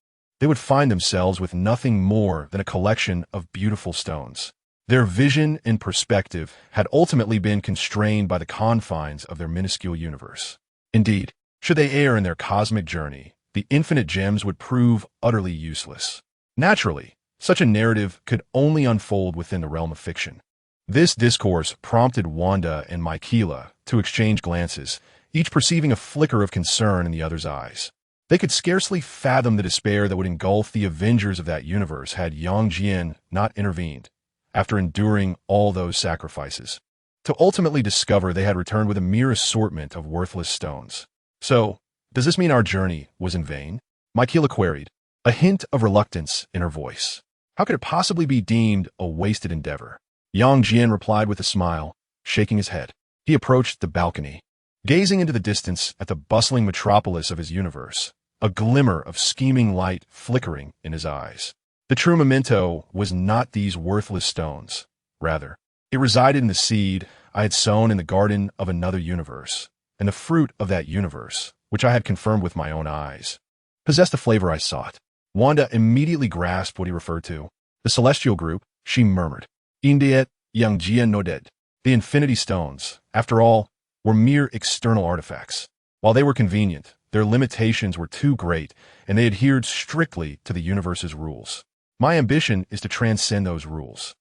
they would find themselves with nothing more than a collection of beautiful stones. Their vision and perspective had ultimately been constrained by the confines of their minuscule universe. Indeed, should they err in their cosmic journey, the infinite gems would prove utterly useless. Naturally, such a narrative could only unfold within the realm of fiction. This discourse prompted Wanda and Michaela to exchange glances, each perceiving a flicker of concern in the other's eyes. They could scarcely fathom the despair that would engulf the Avengers of that universe had Jian not intervened, after enduring all those sacrifices, to ultimately discover they had returned with a mere assortment of worthless stones. "So, does this mean our journey was in vain?" Michaela queried, a hint of reluctance in her voice. "How could it possibly be deemed a wasted endeavor?" Jian replied with a smile, shaking his head. He approached the balcony, gazing into the distance at the bustling metropolis of his universe, a glimmer of scheming light flickering in his eyes. The true memento was not these worthless stones. Rather, It resided in the seed I had sown in the garden of another universe, and the fruit of that universe, which I had confirmed with my own eyes, possessed the flavor I sought. Wanda immediately grasped what he referred to. The celestial group, she murmured. Indiet, young Jian no dead. The Infinity Stones, after all, were mere external artifacts. While they were convenient, their limitations were too great, and they adhered strictly to the universe's rules. My ambition is to transcend those rules.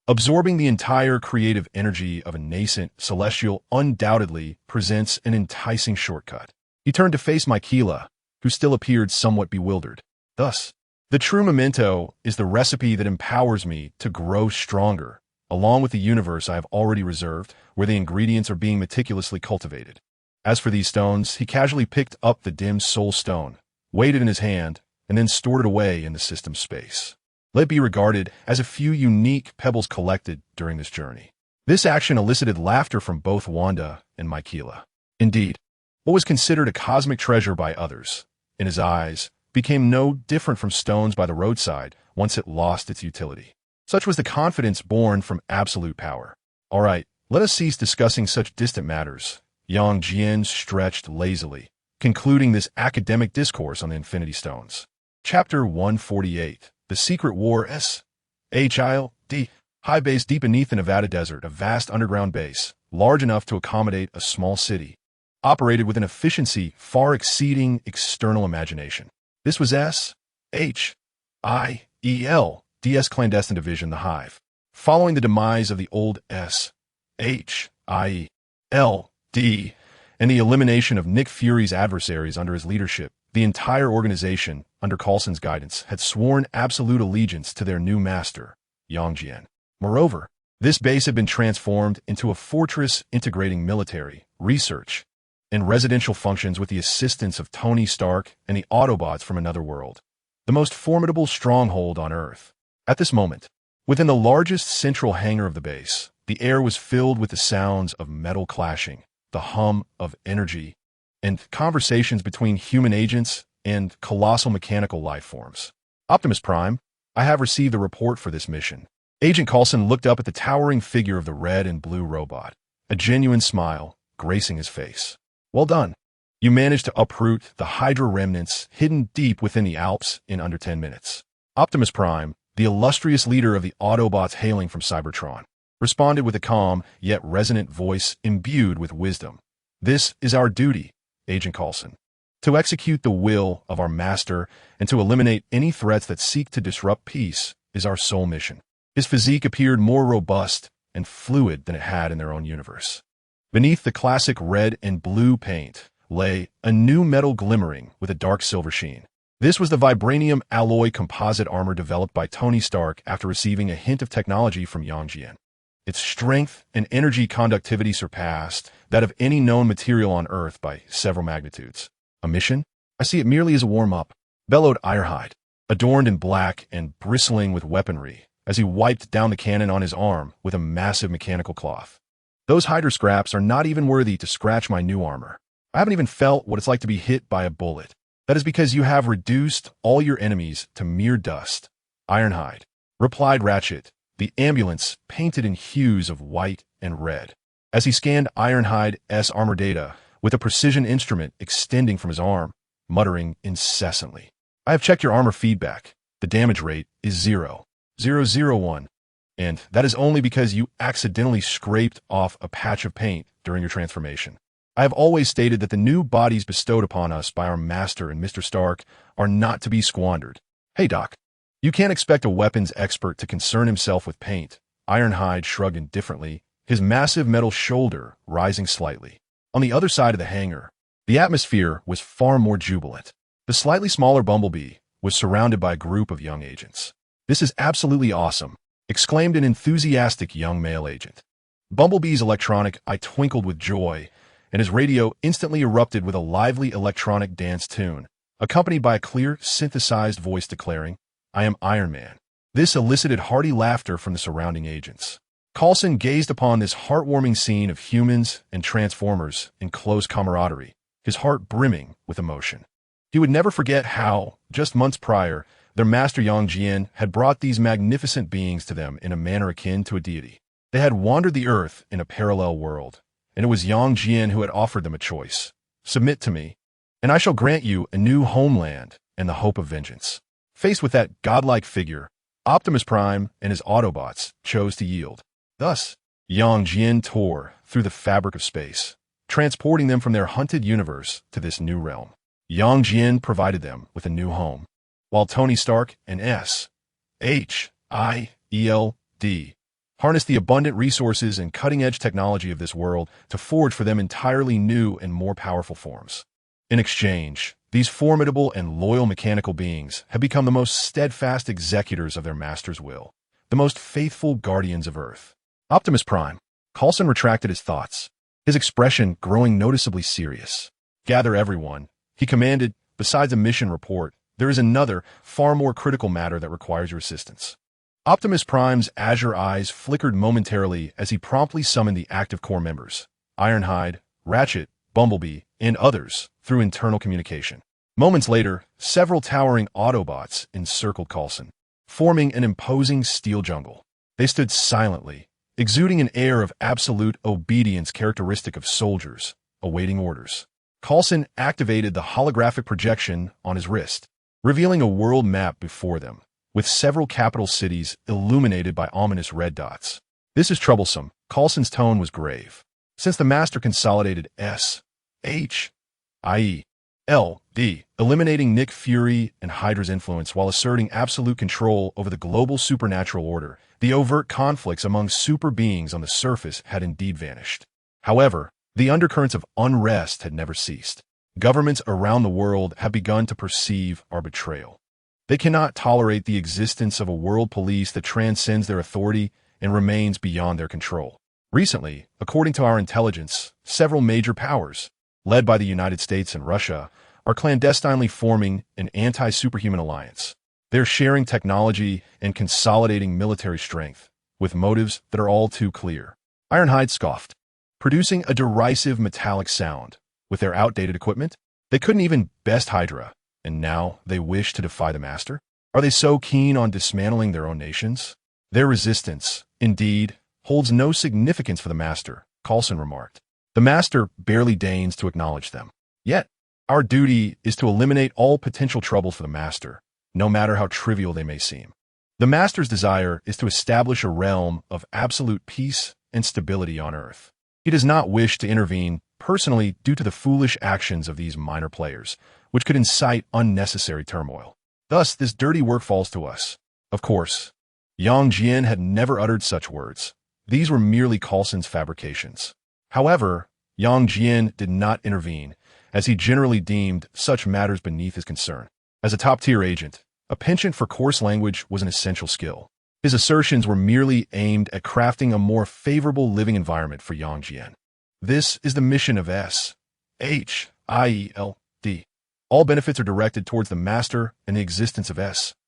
Absorbing the entire creative energy of a nascent celestial undoubtedly presents an enticing shortcut. He turned to face Michaela, who still appeared somewhat bewildered. Thus, the true memento is the recipe that empowers me to grow stronger, along with the universe I have already reserved, where the ingredients are being meticulously cultivated. As for these stones, he casually picked up the dim soul stone, weighed it in his hand, and then stored it away in the system's space. Let it be regarded as a few unique pebbles collected during this journey. This action elicited laughter from both Wanda and Michaela. Indeed, what was considered a cosmic treasure by others, in his eyes, became no different from stones by the roadside once it lost its utility. Such was the confidence born from absolute power. All right, let us cease discussing such distant matters. Young Jian stretched lazily, concluding this academic discourse on the Infinity Stones. Chapter 148. The Secret War. S.H.I.E.L.D. High base deep beneath the Nevada desert, a vast underground base, large enough to accommodate a small city, operated with an efficiency far exceeding external imagination. This was S.H.I.E.L.D's clandestine division, the Hive. Following the demise of the old S.H.I.E.L.D. and the elimination of Nick Fury's adversaries under his leadership, the entire organization, under Coulson's guidance, had sworn absolute allegiance to their new master, Yang Jian. Moreover, this base had been transformed into a fortress integrating military, research, and residential functions with the assistance of Tony Stark and the Autobots from another world, the most formidable stronghold on Earth. At this moment, within the largest central hangar of the base, the air was filled with the sounds of metal clashing, the hum of energy, and conversations between human agents and colossal mechanical life forms. Optimus Prime, I have received a report for this mission. Agent Coulson looked up at the towering figure of the red and blue robot, a genuine smile gracing his face. Well done. You managed to uproot the Hydra remnants hidden deep within the Alps in under 10 minutes. Optimus Prime, the illustrious leader of the Autobots hailing from Cybertron, responded with a calm yet resonant voice imbued with wisdom. This is our duty, Agent Coulson. To execute the will of our master and to eliminate any threats that seek to disrupt peace is our sole mission. His physique appeared more robust and fluid than it had in their own universe. Beneath the classic red and blue paint lay a new metal glimmering with a dark silver sheen. This was the vibranium alloy composite armor developed by Tony Stark after receiving a hint of technology from Yang Jian. Its strength and energy conductivity surpassed that of any known material on Earth by several magnitudes. A mission? I see it merely as a warm-up, bellowed Ironhide, adorned in black and bristling with weaponry, as he wiped down the cannon on his arm with a massive mechanical cloth. Those Hydra scraps are not even worthy to scratch my new armor. I haven't even felt what it's like to be hit by a bullet. That is because you have reduced all your enemies to mere dust. Ironhide, replied Ratchet, the ambulance painted in hues of white and red. As he scanned Ironhide's armor data with a precision instrument extending from his arm, muttering incessantly. I have checked your armor feedback. The damage rate is 0.001, and that is only because you accidentally scraped off a patch of paint during your transformation. I have always stated that the new bodies bestowed upon us by our master and Mr. Stark are not to be squandered. Hey, Doc, you can't expect a weapons expert to concern himself with paint. Ironhide shrugged indifferently, his massive metal shoulder rising slightly. On the other side of the hangar, the atmosphere was far more jubilant. The slightly smaller Bumblebee was surrounded by a group of young agents. This is absolutely awesome, exclaimed an enthusiastic young male agent. Bumblebee's electronic eye twinkled with joy, and his radio instantly erupted with a lively electronic dance tune, accompanied by a clear, synthesized voice declaring, I am Iron Man. This elicited hearty laughter from the surrounding agents. Coulson gazed upon this heartwarming scene of humans and Transformers in close camaraderie, his heart brimming with emotion. He would never forget how, just months prior, their master Yang Jian had brought these magnificent beings to them in a manner akin to a deity. They had wandered the Earth in a parallel world, and it was Yang Jian who had offered them a choice. Submit to me, and I shall grant you a new homeland and the hope of vengeance. Faced with that godlike figure, Optimus Prime and his Autobots chose to yield. Thus, Yang Jian tore through the fabric of space, transporting them from their hunted universe to this new realm. Yang Jian provided them with a new home, while Tony Stark and S.H.I.E.L.D. harnessed the abundant resources and cutting-edge technology of this world to forge for them entirely new and more powerful forms. In exchange, these formidable and loyal mechanical beings have become the most steadfast executors of their master's will, the most faithful guardians of Earth. Optimus Prime. Coulson retracted his thoughts, his expression growing noticeably serious. Gather everyone, he commanded. Besides a mission report, there is another, far more critical matter that requires your assistance. Optimus Prime's azure eyes flickered momentarily as he promptly summoned the active core members, Ironhide, Ratchet, Bumblebee, and others, through internal communication. Moments later, several towering Autobots encircled Coulson, forming an imposing steel jungle. They stood silently, exuding an air of absolute obedience characteristic of soldiers, awaiting orders. Coulson activated the holographic projection on his wrist, revealing a world map before them, with several capital cities illuminated by ominous red dots. This is troublesome. Coulson's tone was grave. Since the Master consolidated S.H.I.E.L.D, eliminating Nick Fury and Hydra's influence while asserting absolute control over the global supernatural order, the overt conflicts among super beings on the surface had indeed vanished. However, the undercurrents of unrest had never ceased. Governments around the world have begun to perceive our betrayal. They cannot tolerate the existence of a world police that transcends their authority and remains beyond their control. Recently, according to our intelligence, several major powers, led by the United States and Russia, are clandestinely forming an anti-superhuman alliance. They're sharing technology and consolidating military strength, with motives that are all too clear. Ironhide scoffed, producing a derisive metallic sound. With their outdated equipment, they couldn't even best Hydra, and now they wish to defy the Master? Are they so keen on dismantling their own nations? Their resistance, indeed, holds no significance for the Master, Coulson remarked. The Master barely deigns to acknowledge them. Yet, our duty is to eliminate all potential trouble for the Master, no matter how trivial they may seem. The Master's desire is to establish a realm of absolute peace and stability on Earth. He does not wish to intervene personally due to the foolish actions of these minor players, which could incite unnecessary turmoil. Thus, this dirty work falls to us. Of course, Yang Jian had never uttered such words. These were merely Coulson's fabrications. However, Yang Jian did not intervene, as he generally deemed such matters beneath his concern. As a top-tier agent, a penchant for coarse language was an essential skill. His assertions were merely aimed at crafting a more favorable living environment for Yang Jian. This is the mission of S.H.I.E.L.D. All benefits are directed towards the Master and the existence of S.H.I.E.L.D.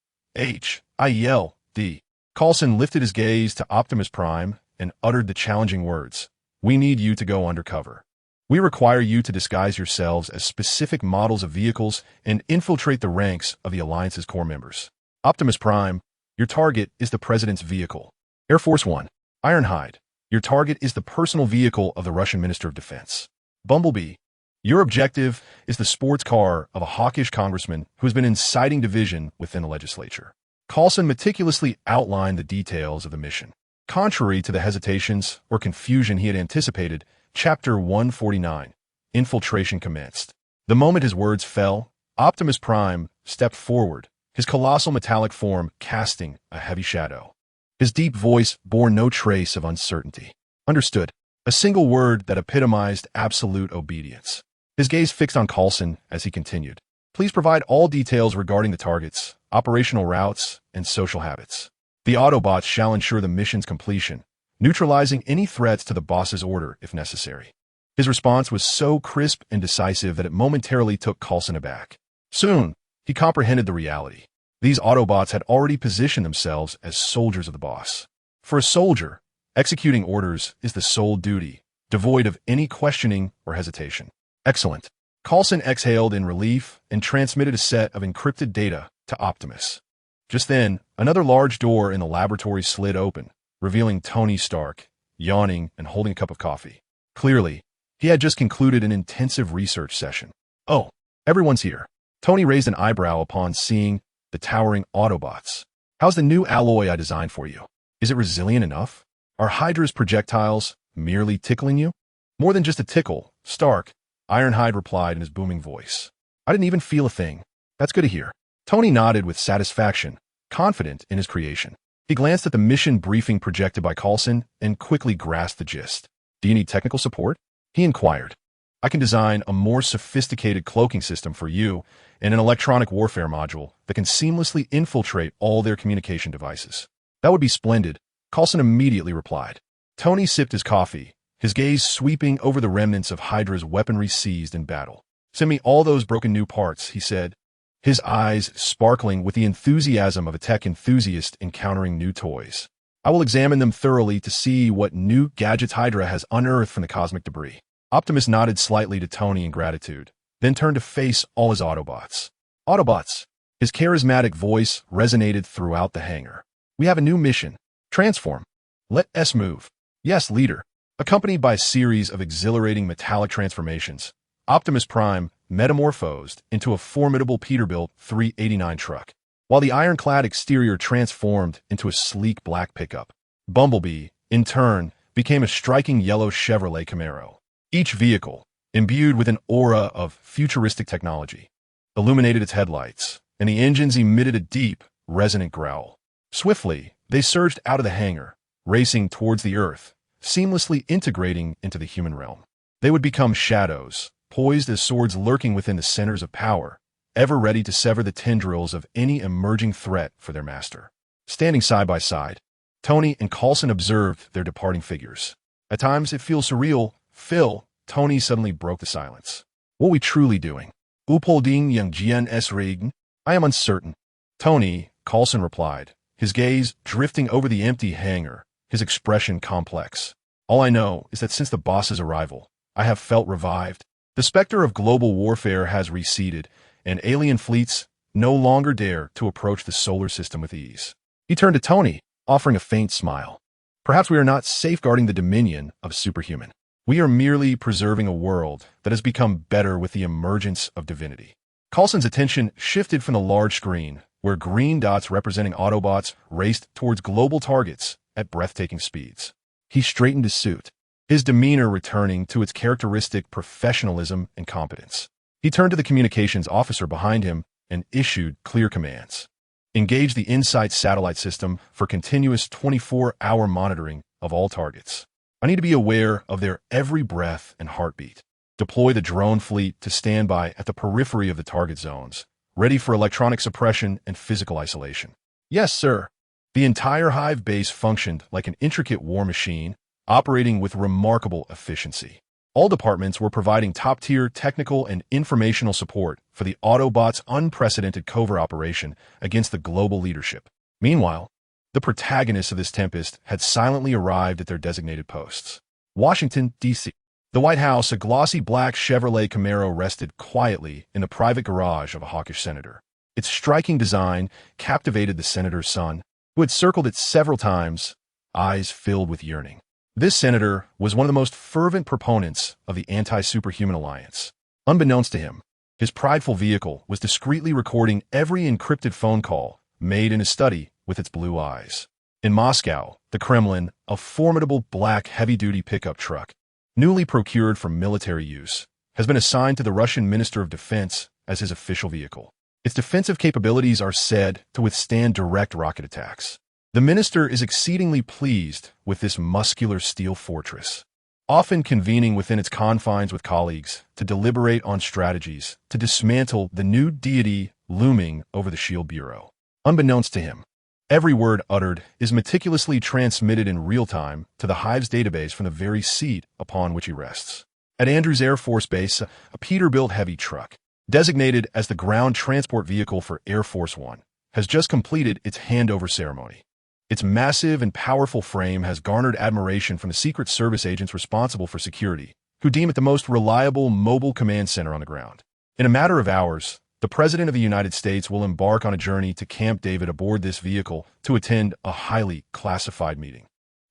Coulson lifted his gaze to Optimus Prime and uttered the challenging words, "We need you to go undercover. We require you to disguise yourselves as specific models of vehicles and infiltrate the ranks of the Alliance's core members. Optimus Prime, your target is the President's vehicle. Air Force One, Ironhide, your target is the personal vehicle of the Russian Minister of Defense. Bumblebee, your objective is the sports car of a hawkish congressman who has been inciting division within the legislature." Coulson meticulously outlined the details of the mission. Contrary to the hesitations or confusion he had anticipated, Chapter 149, Infiltration commenced. The moment his words fell, Optimus Prime stepped forward, his colossal metallic form casting a heavy shadow. His deep voice bore no trace of uncertainty. Understood, a single word that epitomized absolute obedience. His gaze fixed on Coulson as he continued. Please provide all details regarding the targets, operational routes, and social habits. The Autobots shall ensure the mission's completion, neutralizing any threats to the boss's order if necessary. His response was so crisp and decisive that it momentarily took Coulson aback. Soon, he comprehended the reality. These Autobots had already positioned themselves as soldiers of the boss. For a soldier, executing orders is the sole duty, devoid of any questioning or hesitation. Excellent. Coulson exhaled in relief and transmitted a set of encrypted data to Optimus. Just then, another large door in the laboratory slid open, revealing Tony Stark, yawning and holding a cup of coffee. Clearly, he had just concluded an intensive research session. Oh, everyone's here. Tony raised an eyebrow upon seeing the towering Autobots. How's the new alloy I designed for you? Is it resilient enough? Are Hydra's projectiles merely tickling you? More than just a tickle, Stark, Ironhide replied in his booming voice. I didn't even feel a thing. That's good to hear. Tony nodded with satisfaction, confident in his creation. He glanced at the mission briefing projected by Coulson and quickly grasped the gist. Do you need technical support? He inquired. I can design a more sophisticated cloaking system for you and an electronic warfare module that can seamlessly infiltrate all their communication devices. That would be splendid, Coulson immediately replied. Tony sipped his coffee, his gaze sweeping over the remnants of Hydra's weaponry seized in battle. Send me all those broken new parts, he said, his eyes sparkling with the enthusiasm of a tech enthusiast encountering new toys. I will examine them thoroughly to see what new gadgets Hydra has unearthed from the cosmic debris. Optimus nodded slightly to Tony in gratitude, then turned to face all his Autobots. Autobots! His charismatic voice resonated throughout the hangar. We have a new mission. Transform. Let S move. Yes, leader. Accompanied by a series of exhilarating metallic transformations, Optimus Prime metamorphosed into a formidable Peterbilt 389 truck, while the ironclad exterior transformed into a sleek black pickup. Bumblebee, in turn, became a striking yellow Chevrolet Camaro. Each vehicle, imbued with an aura of futuristic technology, illuminated its headlights, and the engines emitted a deep, resonant growl. Swiftly, they surged out of the hangar, racing towards the Earth, seamlessly integrating into the human realm. They would become shadows, poised as swords lurking within the centers of power, ever ready to sever the tendrils of any emerging threat for their master. Standing side by side, Tony and Coulson observed their departing figures. At times, it feels surreal. Phil, Tony suddenly broke the silence. What are we truly doing? Upholding young Jian S.H.I.E.L.D? I am uncertain. Tony, Coulson replied, his gaze drifting over the empty hangar, his expression complex. All I know is that since the boss's arrival, I have felt revived. The specter of global warfare has receded, and alien fleets no longer dare to approach the solar system with ease. He turned to Tony, offering a faint smile. Perhaps we are not safeguarding the dominion of superhuman. We are merely preserving a world that has become better with the emergence of divinity. Coulson's attention shifted from the large screen, where green dots representing Autobots raced towards global targets at breathtaking speeds. He straightened his suit, his demeanor returning to its characteristic professionalism and competence. He turned to the communications officer behind him and issued clear commands. Engage the InSight satellite system for continuous 24-hour monitoring of all targets. I need to be aware of their every breath and heartbeat. Deploy the drone fleet to stand by at the periphery of the target zones, ready for electronic suppression and physical isolation. Yes, sir. The entire Hive base functioned like an intricate war machine, operating with remarkable efficiency. All departments were providing top-tier technical and informational support for the Autobots' unprecedented covert operation against the global leadership. Meanwhile, the protagonists of this tempest had silently arrived at their designated posts. Washington, D.C. The White House, a glossy black Chevrolet Camaro, rested quietly in the private garage of a hawkish senator. Its striking design captivated the senator's son, who had circled it several times, eyes filled with yearning. This senator was one of the most fervent proponents of the anti-superhuman alliance. Unbeknownst to him, his prideful vehicle was discreetly recording every encrypted phone call made in his study with its blue eyes. In Moscow, the Kremlin, a formidable black heavy-duty pickup truck, newly procured for military use, has been assigned to the Russian Minister of Defense as his official vehicle. Its defensive capabilities are said to withstand direct rocket attacks. The minister is exceedingly pleased with this muscular steel fortress, often convening within its confines with colleagues to deliberate on strategies to dismantle the new deity looming over the S.H.I.E.L.D. Bureau. Unbeknownst to him, every word uttered is meticulously transmitted in real time to the Hive's database from the very seat upon which he rests. At Andrews Air Force Base, a Peterbilt heavy truck, designated as the ground transport vehicle for Air Force One, has just completed its handover ceremony. Its massive and powerful frame has garnered admiration from the Secret Service agents responsible for security, who deem it the most reliable mobile command center on the ground. In a matter of hours, the President of the United States will embark on a journey to Camp David aboard this vehicle to attend a highly classified meeting.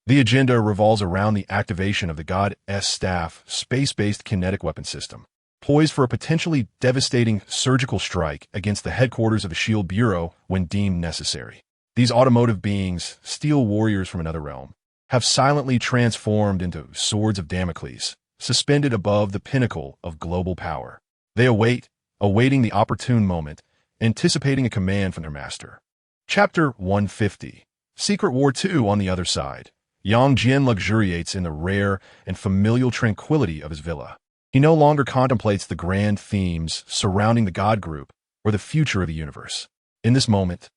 The agenda revolves around the activation of the God S.H.I.E.L.D. space-based kinetic weapon system, poised for a potentially devastating surgical strike against the headquarters of the S.H.I.E.L.D. Bureau when deemed necessary. These automotive beings, steel warriors from another realm, have silently transformed into swords of Damocles, suspended above the pinnacle of global power. They awaiting the opportune moment, anticipating a command from their master. Chapter 150. Secret War 2 on the other side. Jian luxuriates in the rare and familial tranquility of his villa. He no longer contemplates the grand themes surrounding the God group or the future of the universe. In this moment,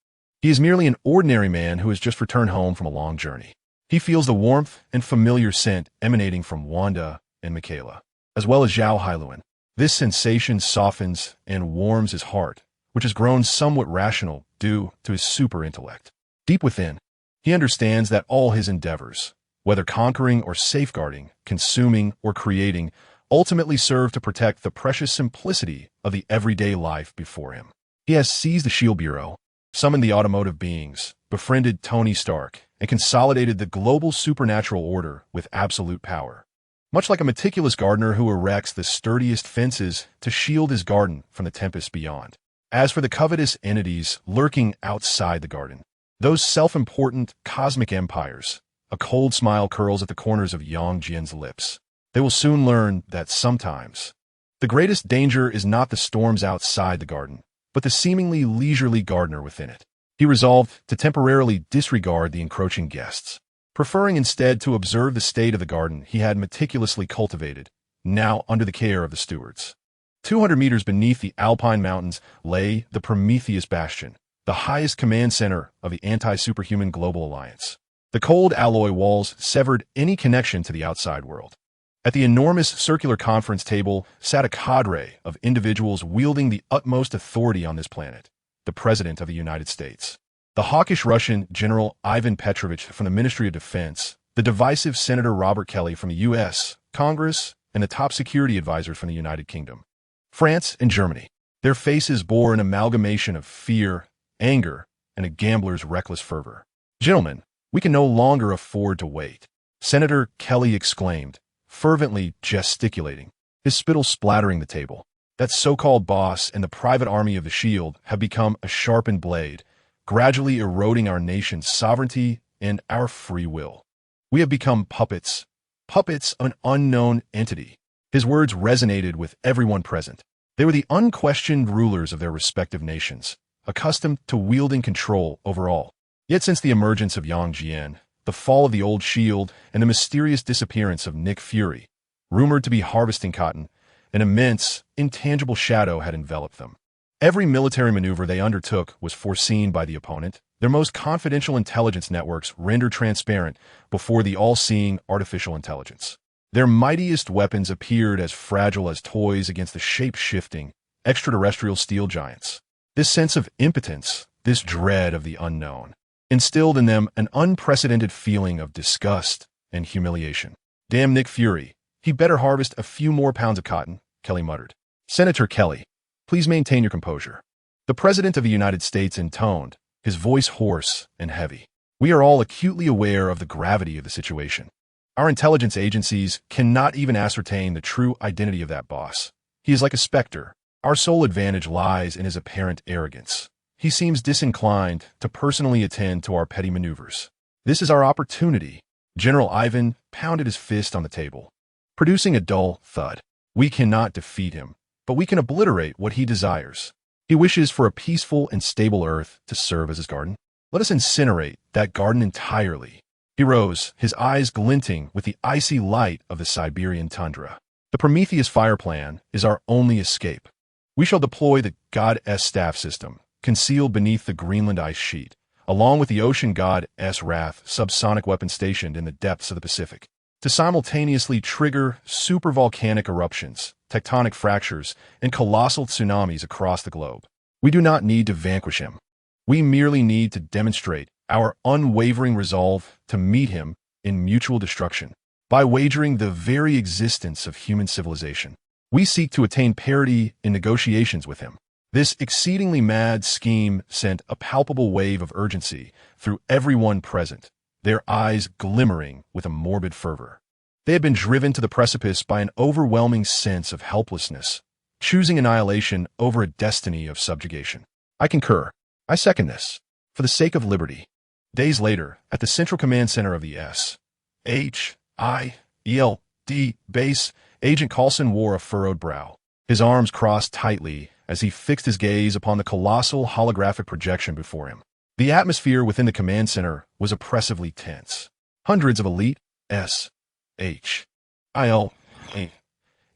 he is merely an ordinary man who has just returned home from a long journey. He feels the warmth and familiar scent emanating from Wanda and Michaela, as well as Zhao Hailuan. This sensation softens and warms his heart, which has grown somewhat rational due to his super intellect. Deep within, he understands that all his endeavors, whether conquering or safeguarding, consuming or creating, ultimately serve to protect the precious simplicity of the everyday life before him. He has seized the S.H.I.E.L.D. Bureau, summoned the automotive beings, befriended Tony Stark, and consolidated the global supernatural order with absolute power. Much like a meticulous gardener who erects the sturdiest fences to shield his garden from the tempest beyond. As for the covetous entities lurking outside the garden, those self-important cosmic empires, a cold smile curls at the corners of Yang Jian's lips. They will soon learn that sometimes the greatest danger is not the storms outside the garden, but the seemingly leisurely gardener within it. He resolved to temporarily disregard the encroaching guests, preferring instead to observe the state of the garden he had meticulously cultivated, now under the care of the stewards. 200 meters beneath the Alpine Mountains lay the Prometheus Bastion, the highest command center of the anti-superhuman global alliance. The cold alloy walls severed any connection to the outside world. At the enormous circular conference table sat a cadre of individuals wielding the utmost authority on this planet, the President of the United States, the hawkish Russian General Ivan Petrovich from the Ministry of Defense, the divisive Senator Robert Kelly from the U.S. Congress, and the top security advisors from the United Kingdom, France, and Germany. Their faces bore an amalgamation of fear, anger, and a gambler's reckless fervor. "Gentlemen, we can no longer afford to wait," Senator Kelly exclaimed, fervently gesticulating, his spittle splattering the table. That so-called boss and the private army of the S.H.I.E.L.D. have become a sharpened blade, gradually eroding our nation's sovereignty and our free will. We have become puppets of an unknown entity. His words resonated with everyone present. They were the unquestioned rulers of their respective nations, accustomed to wielding control over all. Yet since the emergence of Yang Jian, the fall of the old S.H.I.E.L.D., and the mysterious disappearance of Nick Fury, rumored to be harvesting cotton, an immense, intangible shadow had enveloped them. Every military maneuver they undertook was foreseen by the opponent, their most confidential intelligence networks rendered transparent before the all-seeing artificial intelligence. Their mightiest weapons appeared as fragile as toys against the shape-shifting, extraterrestrial steel giants. This sense of impotence, this dread of the unknown, instilled in them an unprecedented feeling of disgust and humiliation. "Damn Nick Fury. He better harvest a few more pounds of cotton," Kelly muttered. "Senator Kelly, please maintain your composure." The President of the United States intoned, his voice hoarse and heavy. "We are all acutely aware of the gravity of the situation. Our intelligence agencies cannot even ascertain the true identity of that boss. He is like a specter. Our sole advantage lies in his apparent arrogance. He seems disinclined to personally attend to our petty maneuvers. This is our opportunity." General Ivan pounded his fist on the table, producing a dull thud. "We cannot defeat him, but we can obliterate what he desires. He wishes for a peaceful and stable earth to serve as his garden. Let us incinerate that garden entirely." He rose, his eyes glinting with the icy light of the Siberian tundra. "The Prometheus fire plan is our only escape. We shall deploy the God S staff system, concealed beneath the Greenland ice sheet, along with the ocean God S Wrath subsonic weapon stationed in the depths of the Pacific, to simultaneously trigger supervolcanic eruptions, tectonic fractures, and colossal tsunamis across the globe. We do not need to vanquish him. We merely need to demonstrate our unwavering resolve to meet him in mutual destruction. By wagering the very existence of human civilization, we seek to attain parity in negotiations with him." This exceedingly mad scheme sent a palpable wave of urgency through everyone present, their eyes glimmering with a morbid fervor. They had been driven to the precipice by an overwhelming sense of helplessness, choosing annihilation over a destiny of subjugation. I concur. I second this. For the sake of liberty. Days later, at the Central Command Center of the S.H.I.E.L.D. base, Agent Coulson wore a furrowed brow. His arms crossed tightly as he fixed his gaze upon the colossal holographic projection before him. The atmosphere within the command center was oppressively tense. Hundreds of elite S.H.I.E.L.D.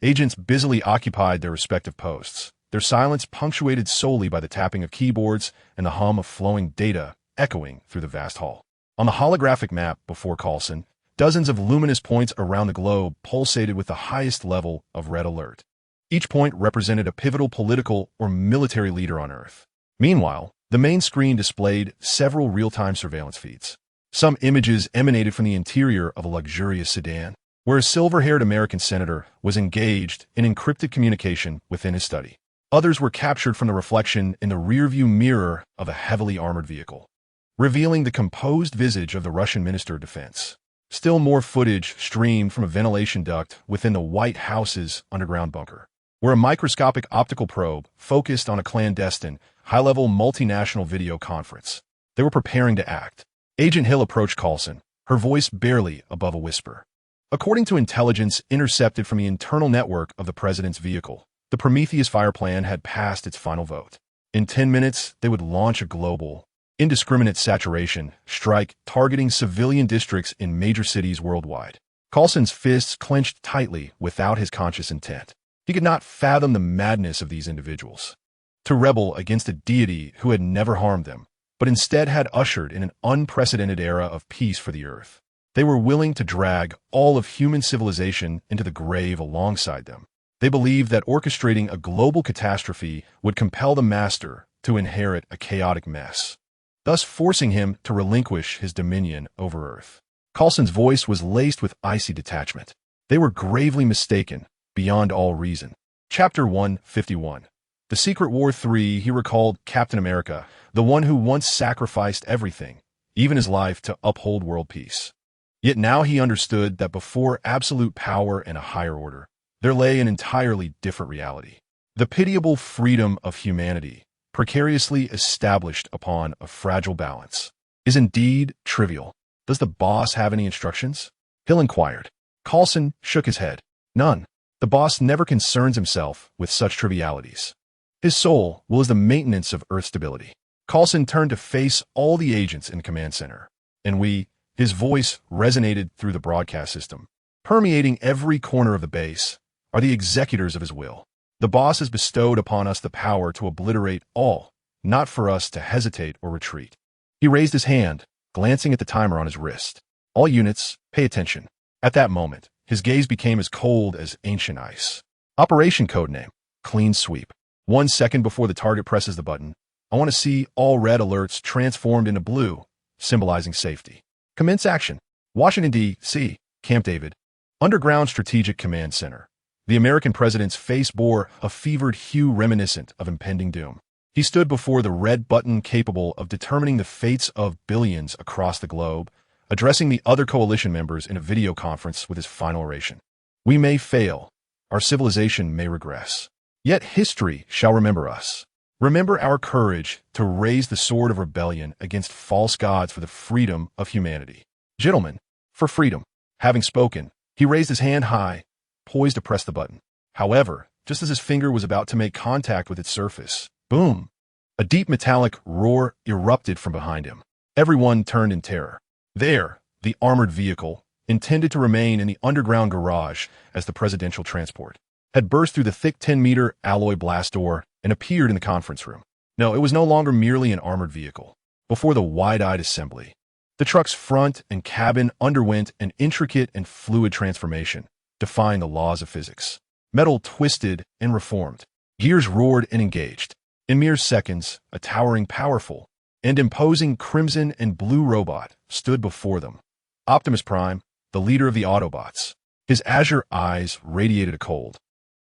agents busily occupied their respective posts, their silence punctuated solely by the tapping of keyboards and the hum of flowing data echoing through the vast hall. On the holographic map before Coulson, dozens of luminous points around the globe pulsated with the highest level of red alert. Each point represented a pivotal political or military leader on Earth. Meanwhile, the main screen displayed several real-time surveillance feeds. Some images emanated from the interior of a luxurious sedan, where a silver-haired American senator was engaged in encrypted communication within his study. Others were captured from the reflection in the rearview mirror of a heavily armored vehicle, revealing the composed visage of the Russian Minister of Defense. Still more footage streamed from a ventilation duct within the White House's underground bunker, where a microscopic optical probe focused on a clandestine, high-level multinational video conference. They were preparing to act. Agent Hill approached Coulson, her voice barely above a whisper. According to intelligence intercepted from the internal network of the president's vehicle, the Prometheus fire plan had passed its final vote. In 10 minutes, they would launch a global, indiscriminate saturation strike targeting civilian districts in major cities worldwide. Coulson's fists clenched tightly without his conscious intent. He could not fathom the madness of these individuals. To rebel against a deity who had never harmed them, but instead had ushered in an unprecedented era of peace for the Earth. They were willing to drag all of human civilization into the grave alongside them. They believed that orchestrating a global catastrophe would compel the master to inherit a chaotic mess, thus forcing him to relinquish his dominion over Earth. Coulson's voice was laced with icy detachment. They were gravely mistaken, beyond all reason. Chapter 151. The Secret War 3. He recalled Captain America, the one who once sacrificed everything, even his life, to uphold world peace. Yet now he understood that before absolute power and a higher order, there lay an entirely different reality. The pitiable freedom of humanity, precariously established upon a fragile balance, is indeed trivial. Does the boss have any instructions? Hill inquired. Coulson shook his head. None. The boss never concerns himself with such trivialities. His sole will is the maintenance of Earth stability. Coulson turned to face all the agents in the command center. And we, his voice resonated through the broadcast system, permeating every corner of the base, are the executors of his will. The boss has bestowed upon us the power to obliterate all, not for us to hesitate or retreat. He raised his hand, glancing at the timer on his wrist. All units, pay attention. At that moment, his gaze became as cold as ancient ice. Operation codename, Clean Sweep. 1 second before the target presses the button, I want to see all red alerts transformed into blue, symbolizing safety. Commence action. Washington, D.C., Camp David. Underground Strategic Command Center. The American president's face bore a fevered hue reminiscent of impending doom. He stood before the red button capable of determining the fates of billions across the globe, addressing the other coalition members in a video conference with his final oration. We may fail. Our civilization may regress. Yet history shall remember us. Remember our courage to raise the sword of rebellion against false gods for the freedom of humanity. Gentlemen, for freedom. Having spoken, he raised his hand high, poised to press the button. However, just as his finger was about to make contact with its surface, boom! A deep metallic roar erupted from behind him. Everyone turned in terror. There, the armored vehicle, intended to remain in the underground garage as the presidential transport, had burst through the thick 10-meter alloy blast door and appeared in the conference room. No, it was no longer merely an armored vehicle. Before the wide-eyed assembly, the truck's front and cabin underwent an intricate and fluid transformation, defying the laws of physics. Metal twisted and reformed. Gears roared and engaged. In mere seconds, a towering, powerful, and imposing crimson and blue robot stood before them. Optimus Prime, the leader of the Autobots. His azure eyes radiated a cold,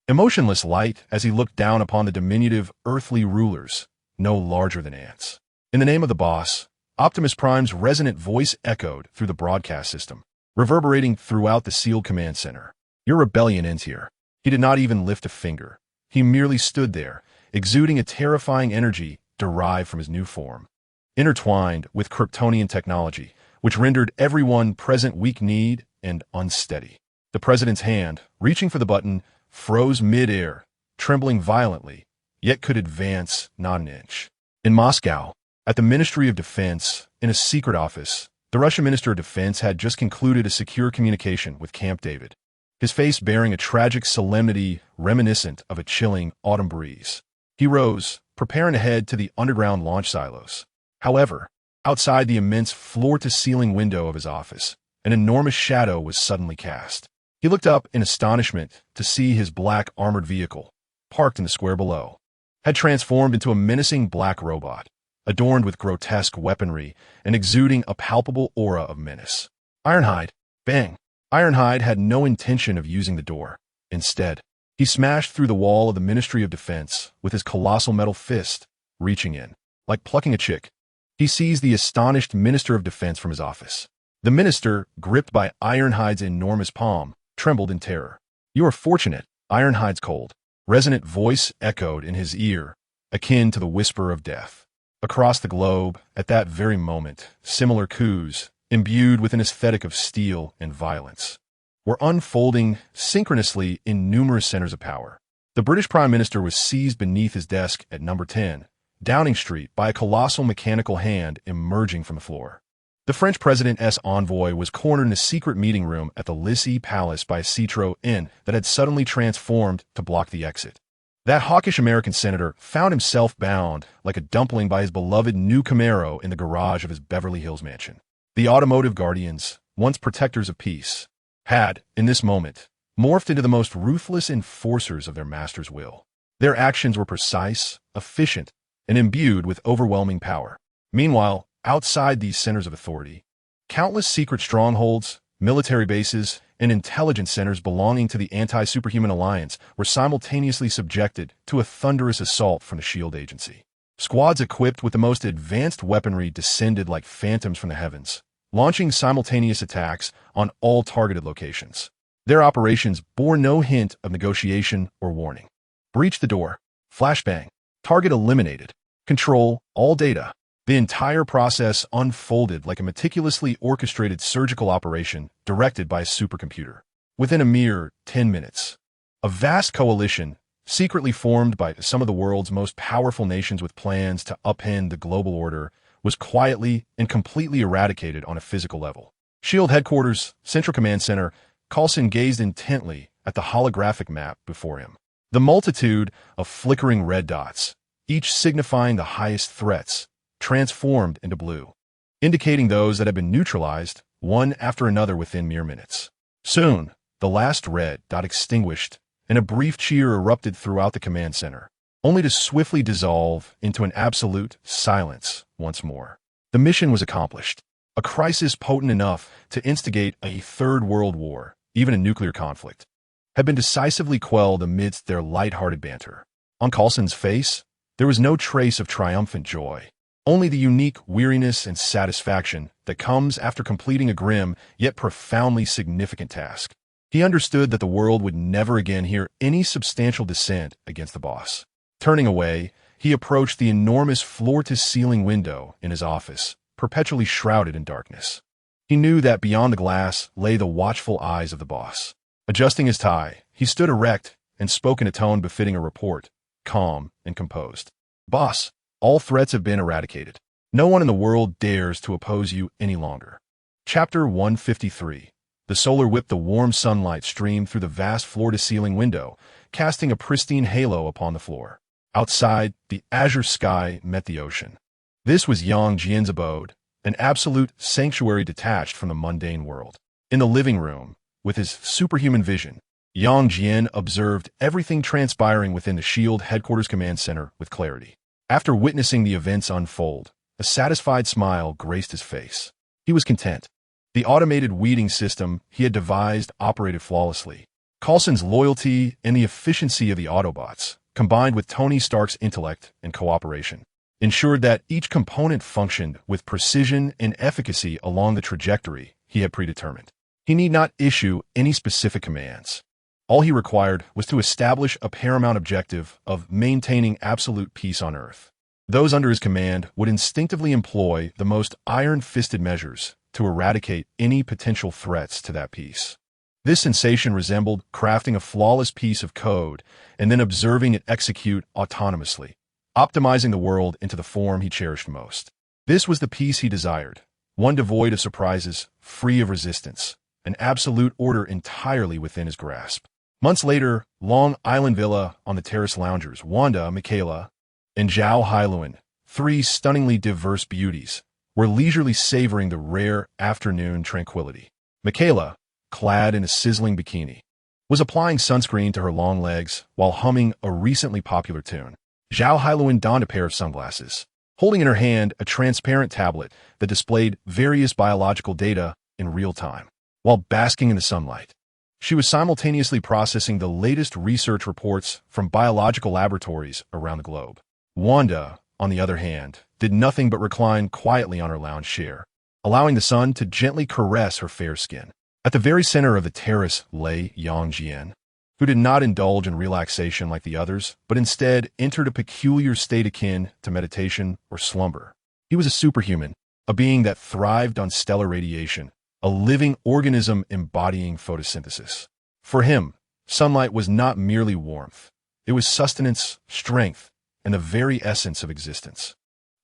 emotionless light as he looked down upon the diminutive earthly rulers, no larger than ants. In the name of the boss, Optimus Prime's resonant voice echoed through the broadcast system, reverberating throughout the S.H.I.E.L.D. command center. Your rebellion ends here. He did not even lift a finger. He merely stood there, exuding a terrifying energy derived from his new form. Intertwined with Kryptonian technology, which rendered everyone present weak-kneed and unsteady. The president's hand, reaching for the button, froze mid-air, trembling violently, yet could advance not an inch. In Moscow, at the Ministry of Defense, in a secret office, the Russian Minister of Defense had just concluded a secure communication with Camp David, his face bearing a tragic solemnity reminiscent of a chilling autumn breeze. He rose, preparing to head to the underground launch silos. However, outside the immense floor-to-ceiling window of his office, an enormous shadow was suddenly cast. He looked up in astonishment to see his black armored vehicle, parked in the square below, had transformed into a menacing black robot, adorned with grotesque weaponry and exuding a palpable aura of menace. Ironhide, bang! Ironhide had no intention of using the door. Instead, he smashed through the wall of the Ministry of Defense with his colossal metal fist, reaching in. Like plucking a chick, he seized the astonished Minister of Defense from his office. The minister, gripped by Ironhide's enormous palm, trembled in terror. You are fortunate, Ironhide's cold, resonant voice echoed in his ear, akin to the whisper of death. Across the globe, at that very moment, similar coups, imbued with an aesthetic of steel and violence, were unfolding synchronously in numerous centers of power. The British Prime Minister was seized beneath his desk at number 10, Downing Street, by a colossal mechanical hand emerging from the floor. The French President's envoy was cornered in a secret meeting room at the Lycée Palace by a Citroën that had suddenly transformed to block the exit. That hawkish American senator found himself bound like a dumpling by his beloved new Camaro in the garage of his Beverly Hills mansion. The automotive guardians, once protectors of peace, had, in this moment, morphed into the most ruthless enforcers of their master's will. Their actions were precise, efficient, and imbued with overwhelming power. Meanwhile, outside these centers of authority, countless secret strongholds, military bases, and intelligence centers belonging to the Anti-Superhuman Alliance were simultaneously subjected to a thunderous assault from the S.H.I.E.L.D. agency. Squads equipped with the most advanced weaponry descended like phantoms from the heavens, launching simultaneous attacks on all targeted locations. Their operations bore no hint of negotiation or warning. Breach the door. Flashbang. Target eliminated. Control all data. The entire process unfolded like a meticulously orchestrated surgical operation directed by a supercomputer. Within a mere 10 minutes, a vast coalition, secretly formed by some of the world's most powerful nations with plans to upend the global order, was quietly and completely eradicated on a physical level. S.H.I.E.L.D. headquarters, Central Command Center, Coulson gazed intently at the holographic map before him. The multitude of flickering red dots, each signifying the highest threats, transformed into blue, indicating those that had been neutralized, one after another within mere minutes. Soon, the last red dot extinguished, and a brief cheer erupted throughout the command center, only to swiftly dissolve into an absolute silence once more. The mission was accomplished. A crisis potent enough to instigate a third world war, even a nuclear conflict, had been decisively quelled amidst their light-hearted banter. On Coulson's face, there was no trace of triumphant joy. Only the unique weariness and satisfaction that comes after completing a grim yet profoundly significant task. He understood that the world would never again hear any substantial dissent against the boss. Turning away, he approached the enormous floor-to-ceiling window in his office, perpetually shrouded in darkness. He knew that beyond the glass lay the watchful eyes of the boss. Adjusting his tie, he stood erect and spoke in a tone befitting a report, calm and composed. Boss, all threats have been eradicated. No one in the world dares to oppose you any longer. Chapter 153. The solar whipped the warm sunlight streamed through the vast floor-to-ceiling window, casting a pristine halo upon the floor. Outside, the azure sky met the ocean. This was Jian's abode, an absolute sanctuary detached from the mundane world. In the living room, with his superhuman vision, Jian observed everything transpiring within the S.H.I.E.L.D. headquarters command center with clarity. After witnessing the events unfold, a satisfied smile graced his face. He was content. The automated weeding system he had devised operated flawlessly. Coulson's loyalty and the efficiency of the Autobots, combined with Tony Stark's intellect and cooperation, ensured that each component functioned with precision and efficacy along the trajectory he had predetermined. He need not issue any specific commands. All he required was to establish a paramount objective of maintaining absolute peace on Earth. Those under his command would instinctively employ the most iron-fisted measures to eradicate any potential threats to that peace. This sensation resembled crafting a flawless piece of code and then observing it execute autonomously, optimizing the world into the form he cherished most. This was the peace he desired, one devoid of surprises, free of resistance, an absolute order entirely within his grasp. Months later, Long Island Villa on the terrace loungers, Wanda, Michaela, and S.H.I.E.L.D, three stunningly diverse beauties, were leisurely savoring the rare afternoon tranquility. Michaela, clad in a sizzling bikini, was applying sunscreen to her long legs while humming a recently popular tune. S.H.I.E.L.D donned a pair of sunglasses, holding in her hand a transparent tablet that displayed various biological data in real time. While basking in the sunlight, she was simultaneously processing the latest research reports from biological laboratories around the globe. Wanda, on the other hand, did nothing but recline quietly on her lounge chair, allowing the sun to gently caress her fair skin. At the very center of the terrace lay young Jian, who did not indulge in relaxation like the others, but instead entered a peculiar state akin to meditation or slumber. He was a superhuman, a being that thrived on stellar radiation, a living organism embodying photosynthesis. For him, sunlight was not merely warmth. It was sustenance, strength, and the very essence of existence.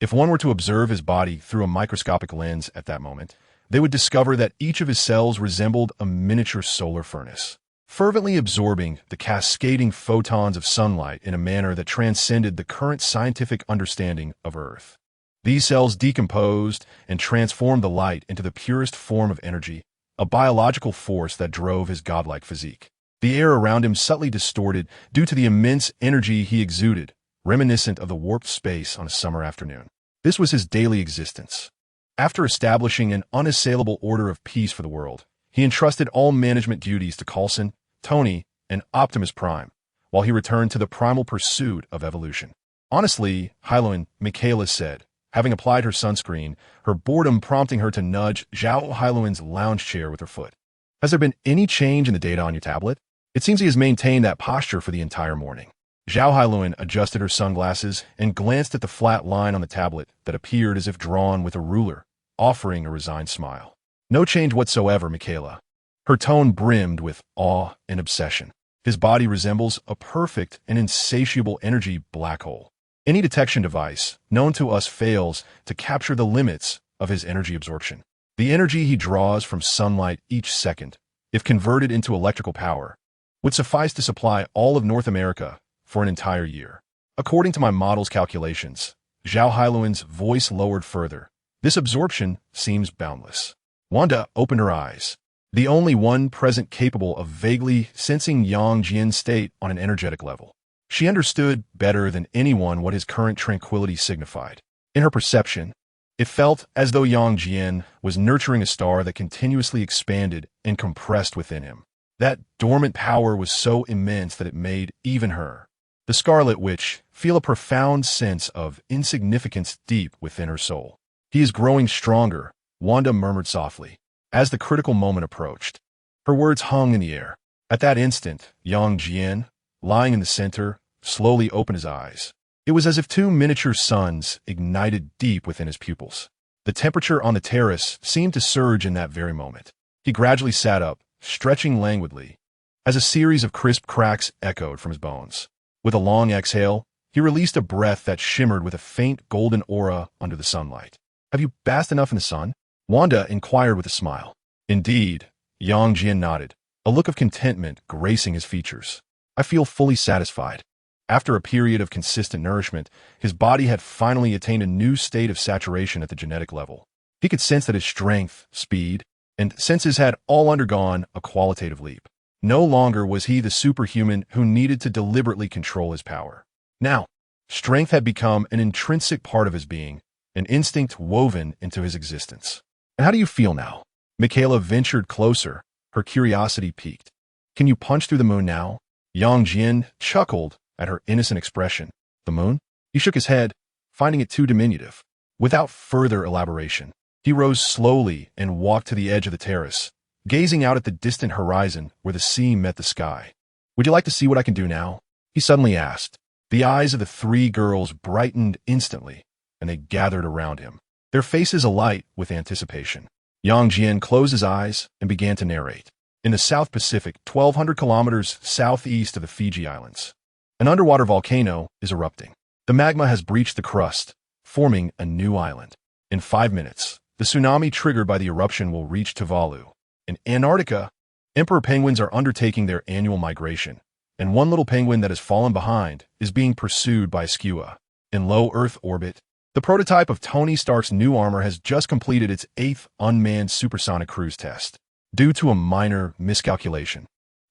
If one were to observe his body through a microscopic lens at that moment, they would discover that each of his cells resembled a miniature solar furnace, fervently absorbing the cascading photons of sunlight in a manner that transcended the current scientific understanding of Earth. These cells decomposed and transformed the light into the purest form of energy, a biological force that drove his godlike physique. The air around him subtly distorted due to the immense energy he exuded, reminiscent of the warped space on a summer afternoon. This was his daily existence. After establishing an unassailable order of peace for the world, he entrusted all management duties to Coulson, Tony, and Optimus Prime, while he returned to the primal pursuit of evolution. Honestly, Hyloin, Michaela said, having applied her sunscreen, her boredom prompting her to nudge S.H.I.E.L.D's lounge chair with her foot. Has there been any change in the data on your tablet? It seems he has maintained that posture for the entire morning. S.H.I.E.L.D adjusted her sunglasses and glanced at the flat line on the tablet that appeared as if drawn with a ruler, offering a resigned smile. No change whatsoever, Michaela. Her tone brimmed with awe and obsession. His body resembles a perfect and insatiable energy black hole. Any detection device known to us fails to capture the limits of his energy absorption. The energy he draws from sunlight each second, if converted into electrical power, would suffice to supply all of North America for an entire year. According to my model's calculations, S.H.I.E.L.D's voice lowered further. This absorption seems boundless. Wanda opened her eyes, the only one present capable of vaguely sensing Yang Jian's state on an energetic level. She understood better than anyone what his current tranquility signified. In her perception, it felt as though Yang Jian was nurturing a star that continuously expanded and compressed within him. That dormant power was so immense that it made even her, the Scarlet Witch, feel a profound sense of insignificance deep within her soul. He is growing stronger, Wanda murmured softly, as the critical moment approached. Her words hung in the air. At that instant, Yang Jian, lying in the center, slowly opened his eyes. It was as if two miniature suns ignited deep within his pupils. The temperature on the terrace seemed to surge in that very moment. He gradually sat up, stretching languidly, as a series of crisp cracks echoed from his bones. With a long exhale, he released a breath that shimmered with a faint golden aura under the sunlight. Have you basked enough in the sun? Wanda inquired with a smile. Indeed, Yang Jian nodded, a look of contentment gracing his features. I feel fully satisfied. After a period of consistent nourishment, his body had finally attained a new state of saturation at the genetic level. He could sense that his strength, speed, and senses had all undergone a qualitative leap. No longer was he the superhuman who needed to deliberately control his power. Now, strength had become an intrinsic part of his being, an instinct woven into his existence. And how do you feel now? Michaela ventured closer, her curiosity piqued. Can you punch through the moon now? Yang Jian chuckled at her innocent expression. The moon? He shook his head, finding it too diminutive. Without further elaboration, he rose slowly and walked to the edge of the terrace, gazing out at the distant horizon where the sea met the sky. "Would you like to see what I can do now?" he suddenly asked. The eyes of the three girls brightened instantly, and they gathered around him, their faces alight with anticipation. Jian closed his eyes and began to narrate. In the South Pacific, 1,200 kilometers southeast of the Fiji Islands, an underwater volcano is erupting. The magma has breached the crust, forming a new island. In 5 minutes, the tsunami triggered by the eruption will reach Tuvalu. In Antarctica, emperor penguins are undertaking their annual migration, and one little penguin that has fallen behind is being pursued by S.H.I.E.L.D. In low Earth orbit, the prototype of Tony Stark's new armor has just completed its 8th unmanned supersonic cruise test. Due to a minor miscalculation,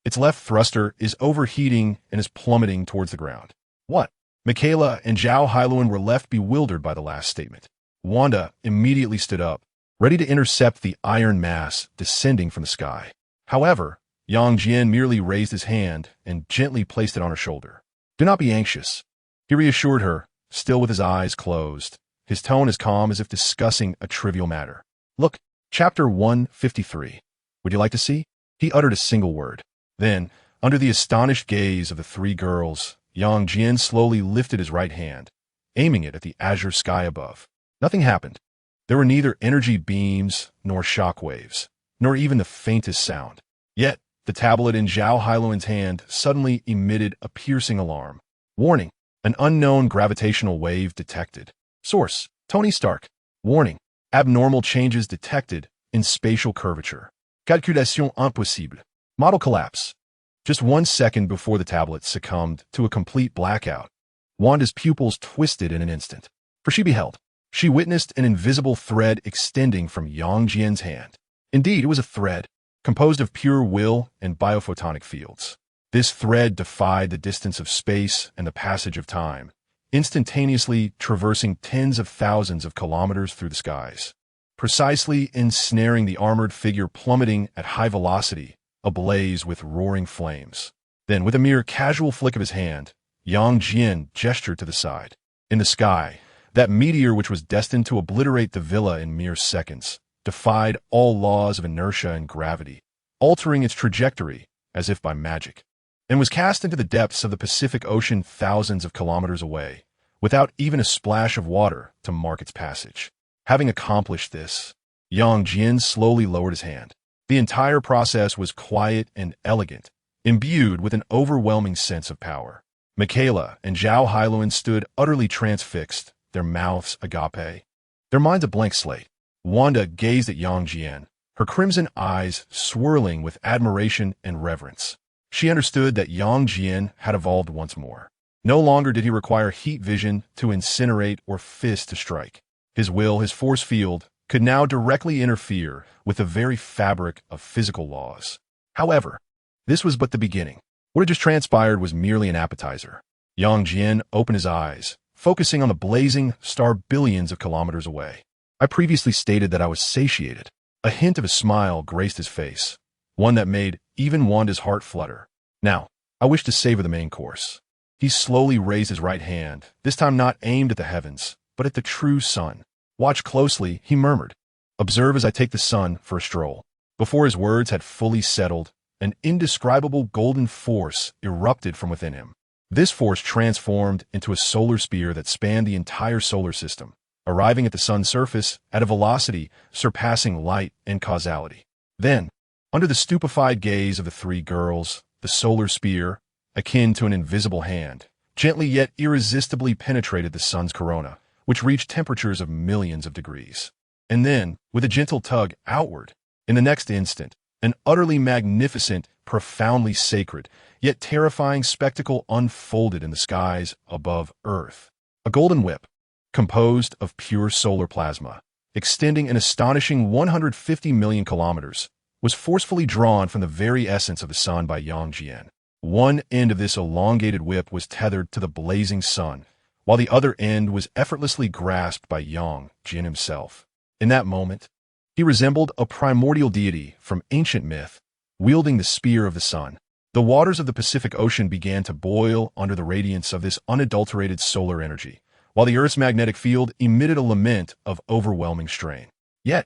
its left thruster is overheating and is plummeting towards the ground. What? Michaela and Zhao Hailuan were left bewildered by the last statement. Wanda immediately stood up, ready to intercept the iron mass descending from the sky. However, Jian merely raised his hand and gently placed it on her shoulder. "Do not be anxious," he reassured her, still with his eyes closed, his tone as calm as if discussing a trivial matter. "Look, chapter 153. Would you like to see?" He uttered a single word. Then, under the astonished gaze of the three girls, Jian slowly lifted his right hand, aiming it at the azure sky above. Nothing happened. There were neither energy beams, nor shock waves, nor even the faintest sound. Yet, the tablet in Zhao Hailuan's hand suddenly emitted a piercing alarm. "Warning! An unknown gravitational wave detected. Source: Tony Stark. Warning! Abnormal changes detected in spatial curvature. Calculation impossible. Model collapse." Just 1 second before the tablet succumbed to a complete blackout, Wanda's pupils twisted in an instant. For she witnessed an invisible thread extending from Jian's hand. Indeed, it was a thread, composed of pure will and biophotonic fields. This thread defied the distance of space and the passage of time, instantaneously traversing tens of thousands of kilometers through the skies, precisely ensnaring the armored figure plummeting at high velocity, ablaze with roaring flames. Then, with a mere casual flick of his hand, Jian gestured to the side. In the sky, that meteor which was destined to obliterate the villa in mere seconds, defied all laws of inertia and gravity, altering its trajectory as if by magic, and was cast into the depths of the Pacific Ocean thousands of kilometers away, without even a splash of water to mark its passage. Having accomplished this, Jian slowly lowered his hand. The entire process was quiet and elegant, imbued with an overwhelming sense of power. Michaela and Zhao Hailuan stood utterly transfixed, their mouths agape, their minds a blank slate. Wanda gazed at Jian, her crimson eyes swirling with admiration and reverence. She understood that Jian had evolved once more. No longer did he require heat vision to incinerate or fist to strike. His will, his force field, could now directly interfere with the very fabric of physical laws. However, this was but the beginning. What had just transpired was merely an appetizer. Jian opened his eyes, focusing on the blazing star billions of kilometers away. "I previously stated that I was satiated." A hint of a smile graced his face, one that made even Wanda's heart flutter. "Now, I wish to savor the main course." He slowly raised his right hand, this time not aimed at the heavens, but at the true sun. "Watch closely," he murmured. "Observe as I take the sun for a stroll." Before his words had fully settled, an indescribable golden force erupted from within him. This force transformed into a solar spear that spanned the entire solar system, arriving at the sun's surface at a velocity surpassing light and causality. Then, under the stupefied gaze of the three girls, the solar spear, akin to an invisible hand, gently yet irresistibly penetrated the sun's corona, which reached temperatures of millions of degrees. And then, with a gentle tug outward, in the next instant, an utterly magnificent, profoundly sacred, yet terrifying spectacle unfolded in the skies above Earth. A golden whip, composed of pure solar plasma, extending an astonishing 150 million kilometers, was forcefully drawn from the very essence of the sun by Jian. One end of this elongated whip was tethered to the blazing sun, while the other end was effortlessly grasped by Jian himself. In that moment, he resembled a primordial deity from ancient myth, wielding the spear of the sun. The waters of the Pacific Ocean began to boil under the radiance of this unadulterated solar energy, while the Earth's magnetic field emitted a lament of overwhelming strain. Yet,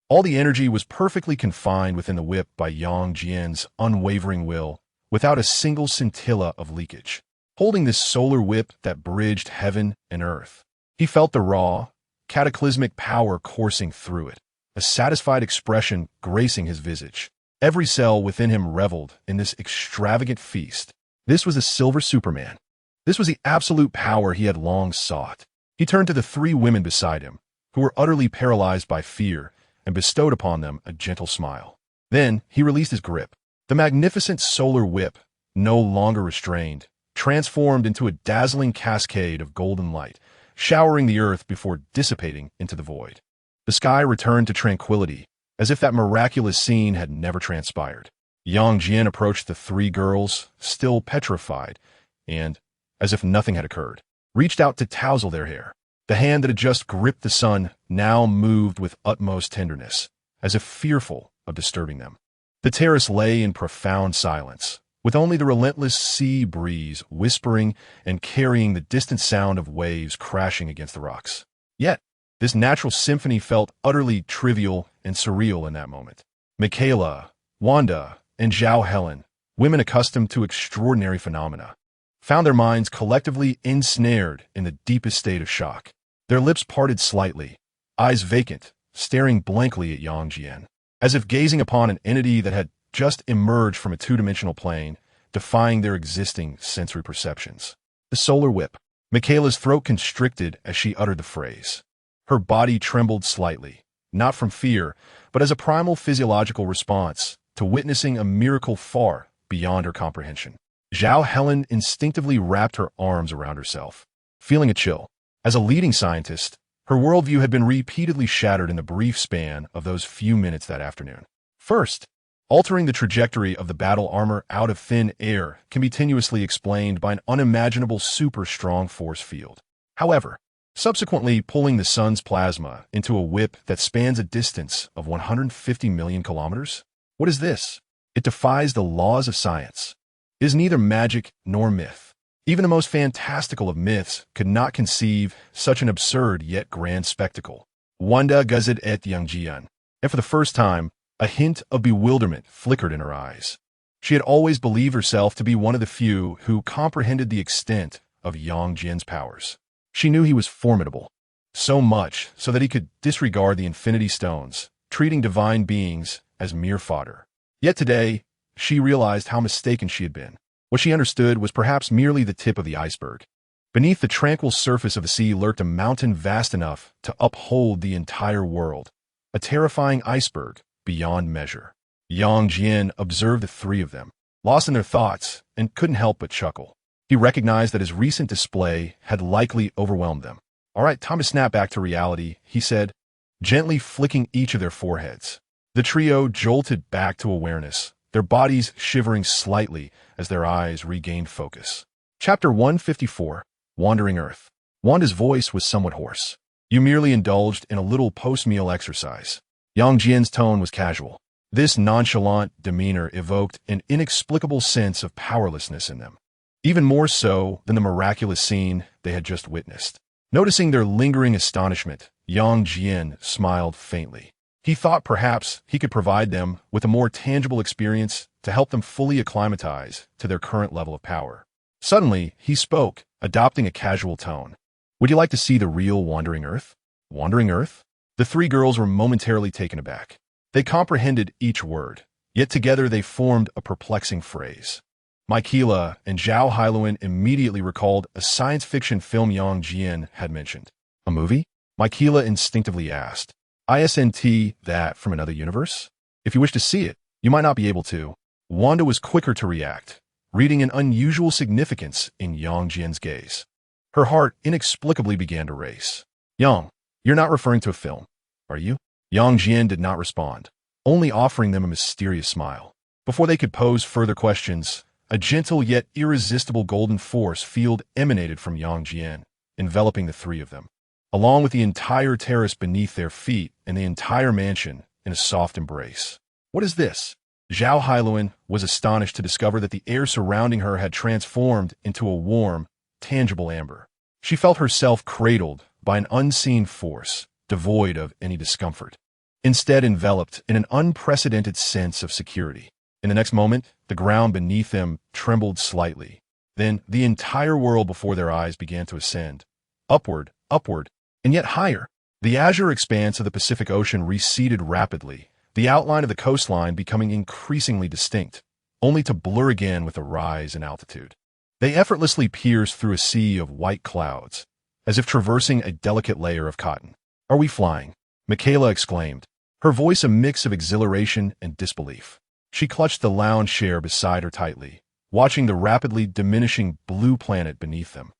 all the energy was perfectly confined within the whip by Yang Jian's unwavering will, without a single scintilla of leakage. Holding this solar whip that bridged heaven and earth, he felt the raw, cataclysmic power coursing through it, a satisfied expression gracing his visage. Every cell within him reveled in this extravagant feast. This was a silver Superman. This was the absolute power he had long sought. He turned to the three women beside him, who were utterly paralyzed by fear, and bestowed upon them a gentle smile. Then he released his grip. The magnificent solar whip, no longer restrained, transformed into a dazzling cascade of golden light, showering the earth before dissipating into the void. The sky returned to tranquility, as if that miraculous scene had never transpired. Yang Jian approached the three girls, still petrified, and, as if nothing had occurred, reached out to tousle their hair. The hand that had just gripped the sun now moved with utmost tenderness, as if fearful of disturbing them. The terrace lay in profound silence, with only the relentless sea breeze whispering and carrying the distant sound of waves crashing against the rocks. Yet, this natural symphony felt utterly trivial and surreal in that moment. Michaela, Wanda, and Zhao Helen, women accustomed to extraordinary phenomena, found their minds collectively ensnared in the deepest state of shock. Their lips parted slightly, eyes vacant, staring blankly at Yang Jian, as if gazing upon an entity that had just emerged from a two-dimensional plane, defying their existing sensory perceptions. The solar whip. Michaela's throat constricted as she uttered the phrase. Her body trembled slightly, not from fear, but as a primal physiological response to witnessing a miracle far beyond her comprehension. Zhao Helen instinctively wrapped her arms around herself, feeling a chill. As a leading scientist, her worldview had been repeatedly shattered in the brief span of those few minutes that afternoon. First, altering the trajectory of the battle armor out of thin air can be tenuously explained by an unimaginable super-strong force field. However, subsequently pulling the sun's plasma into a whip that spans a distance of 150 million kilometers? What is this? It defies the laws of science. It is neither magic nor myth. Even the most fantastical of myths could not conceive such an absurd yet grand spectacle. Wanda gazed at Yang Jian, and for the first time, a hint of bewilderment flickered in her eyes. She had always believed herself to be one of the few who comprehended the extent of Yang Jian's powers. She knew he was formidable, so much so that he could disregard the infinity stones, treating divine beings as mere fodder. Yet today, she realized how mistaken she had been. What she understood was perhaps merely the tip of the iceberg. Beneath the tranquil surface of the sea lurked a mountain vast enough to uphold the entire world, a terrifying iceberg beyond measure. Yang Jian observed the three of them, lost in their thoughts, and couldn't help but chuckle. He recognized that his recent display had likely overwhelmed them. "All right, time to snap back to reality," he said, gently flicking each of their foreheads. The trio jolted back to awareness, their bodies shivering slightly as their eyes regained focus. Chapter 154, Wandering Earth. Wanda's voice was somewhat hoarse. "You merely indulged in a little post-meal exercise." Yang Jian's tone was casual. This nonchalant demeanor evoked an inexplicable sense of powerlessness in them, even more so than the miraculous scene they had just witnessed. Noticing their lingering astonishment, Yang Jian smiled faintly. He thought perhaps he could provide them with a more tangible experience to help them fully acclimatize to their current level of power. Suddenly, he spoke, adopting a casual tone. "Would you like to see the real Wandering Earth?" Wandering Earth? The three girls were momentarily taken aback. They comprehended each word, yet together they formed a perplexing phrase. Michaela and Zhao Hailuan immediately recalled a science fiction film Yang Jian had mentioned. "A movie?" Michaela instinctively asked. "Isn't that from another universe? If you wish to see it, you might not be able to." Wanda was quicker to react, reading an unusual significance in Yang Jian's gaze. Her heart inexplicably began to race. "Yang, you're not referring to a film, are you?" Yang Jian did not respond, only offering them a mysterious smile. Before they could pose further questions, a gentle yet irresistible golden force field emanated from Yang Jian, enveloping the three of them, along with the entire terrace beneath their feet and the entire mansion in a soft embrace. "What is this?" Zhao Hailuan was astonished to discover that the air surrounding her had transformed into a warm, tangible amber. She felt herself cradled by an unseen force, devoid of any discomfort, instead enveloped in an unprecedented sense of security. In the next moment, the ground beneath them trembled slightly. Then the entire world before their eyes began to ascend. Upward, upward, and yet higher. The azure expanse of the Pacific Ocean receded rapidly, the outline of the coastline becoming increasingly distinct, only to blur again with a rise in altitude. They effortlessly pierced through a sea of white clouds, as if traversing a delicate layer of cotton. "Are we flying?" Michaela exclaimed, her voice a mix of exhilaration and disbelief. She clutched the lounge chair beside her tightly, watching the rapidly diminishing blue planet beneath them,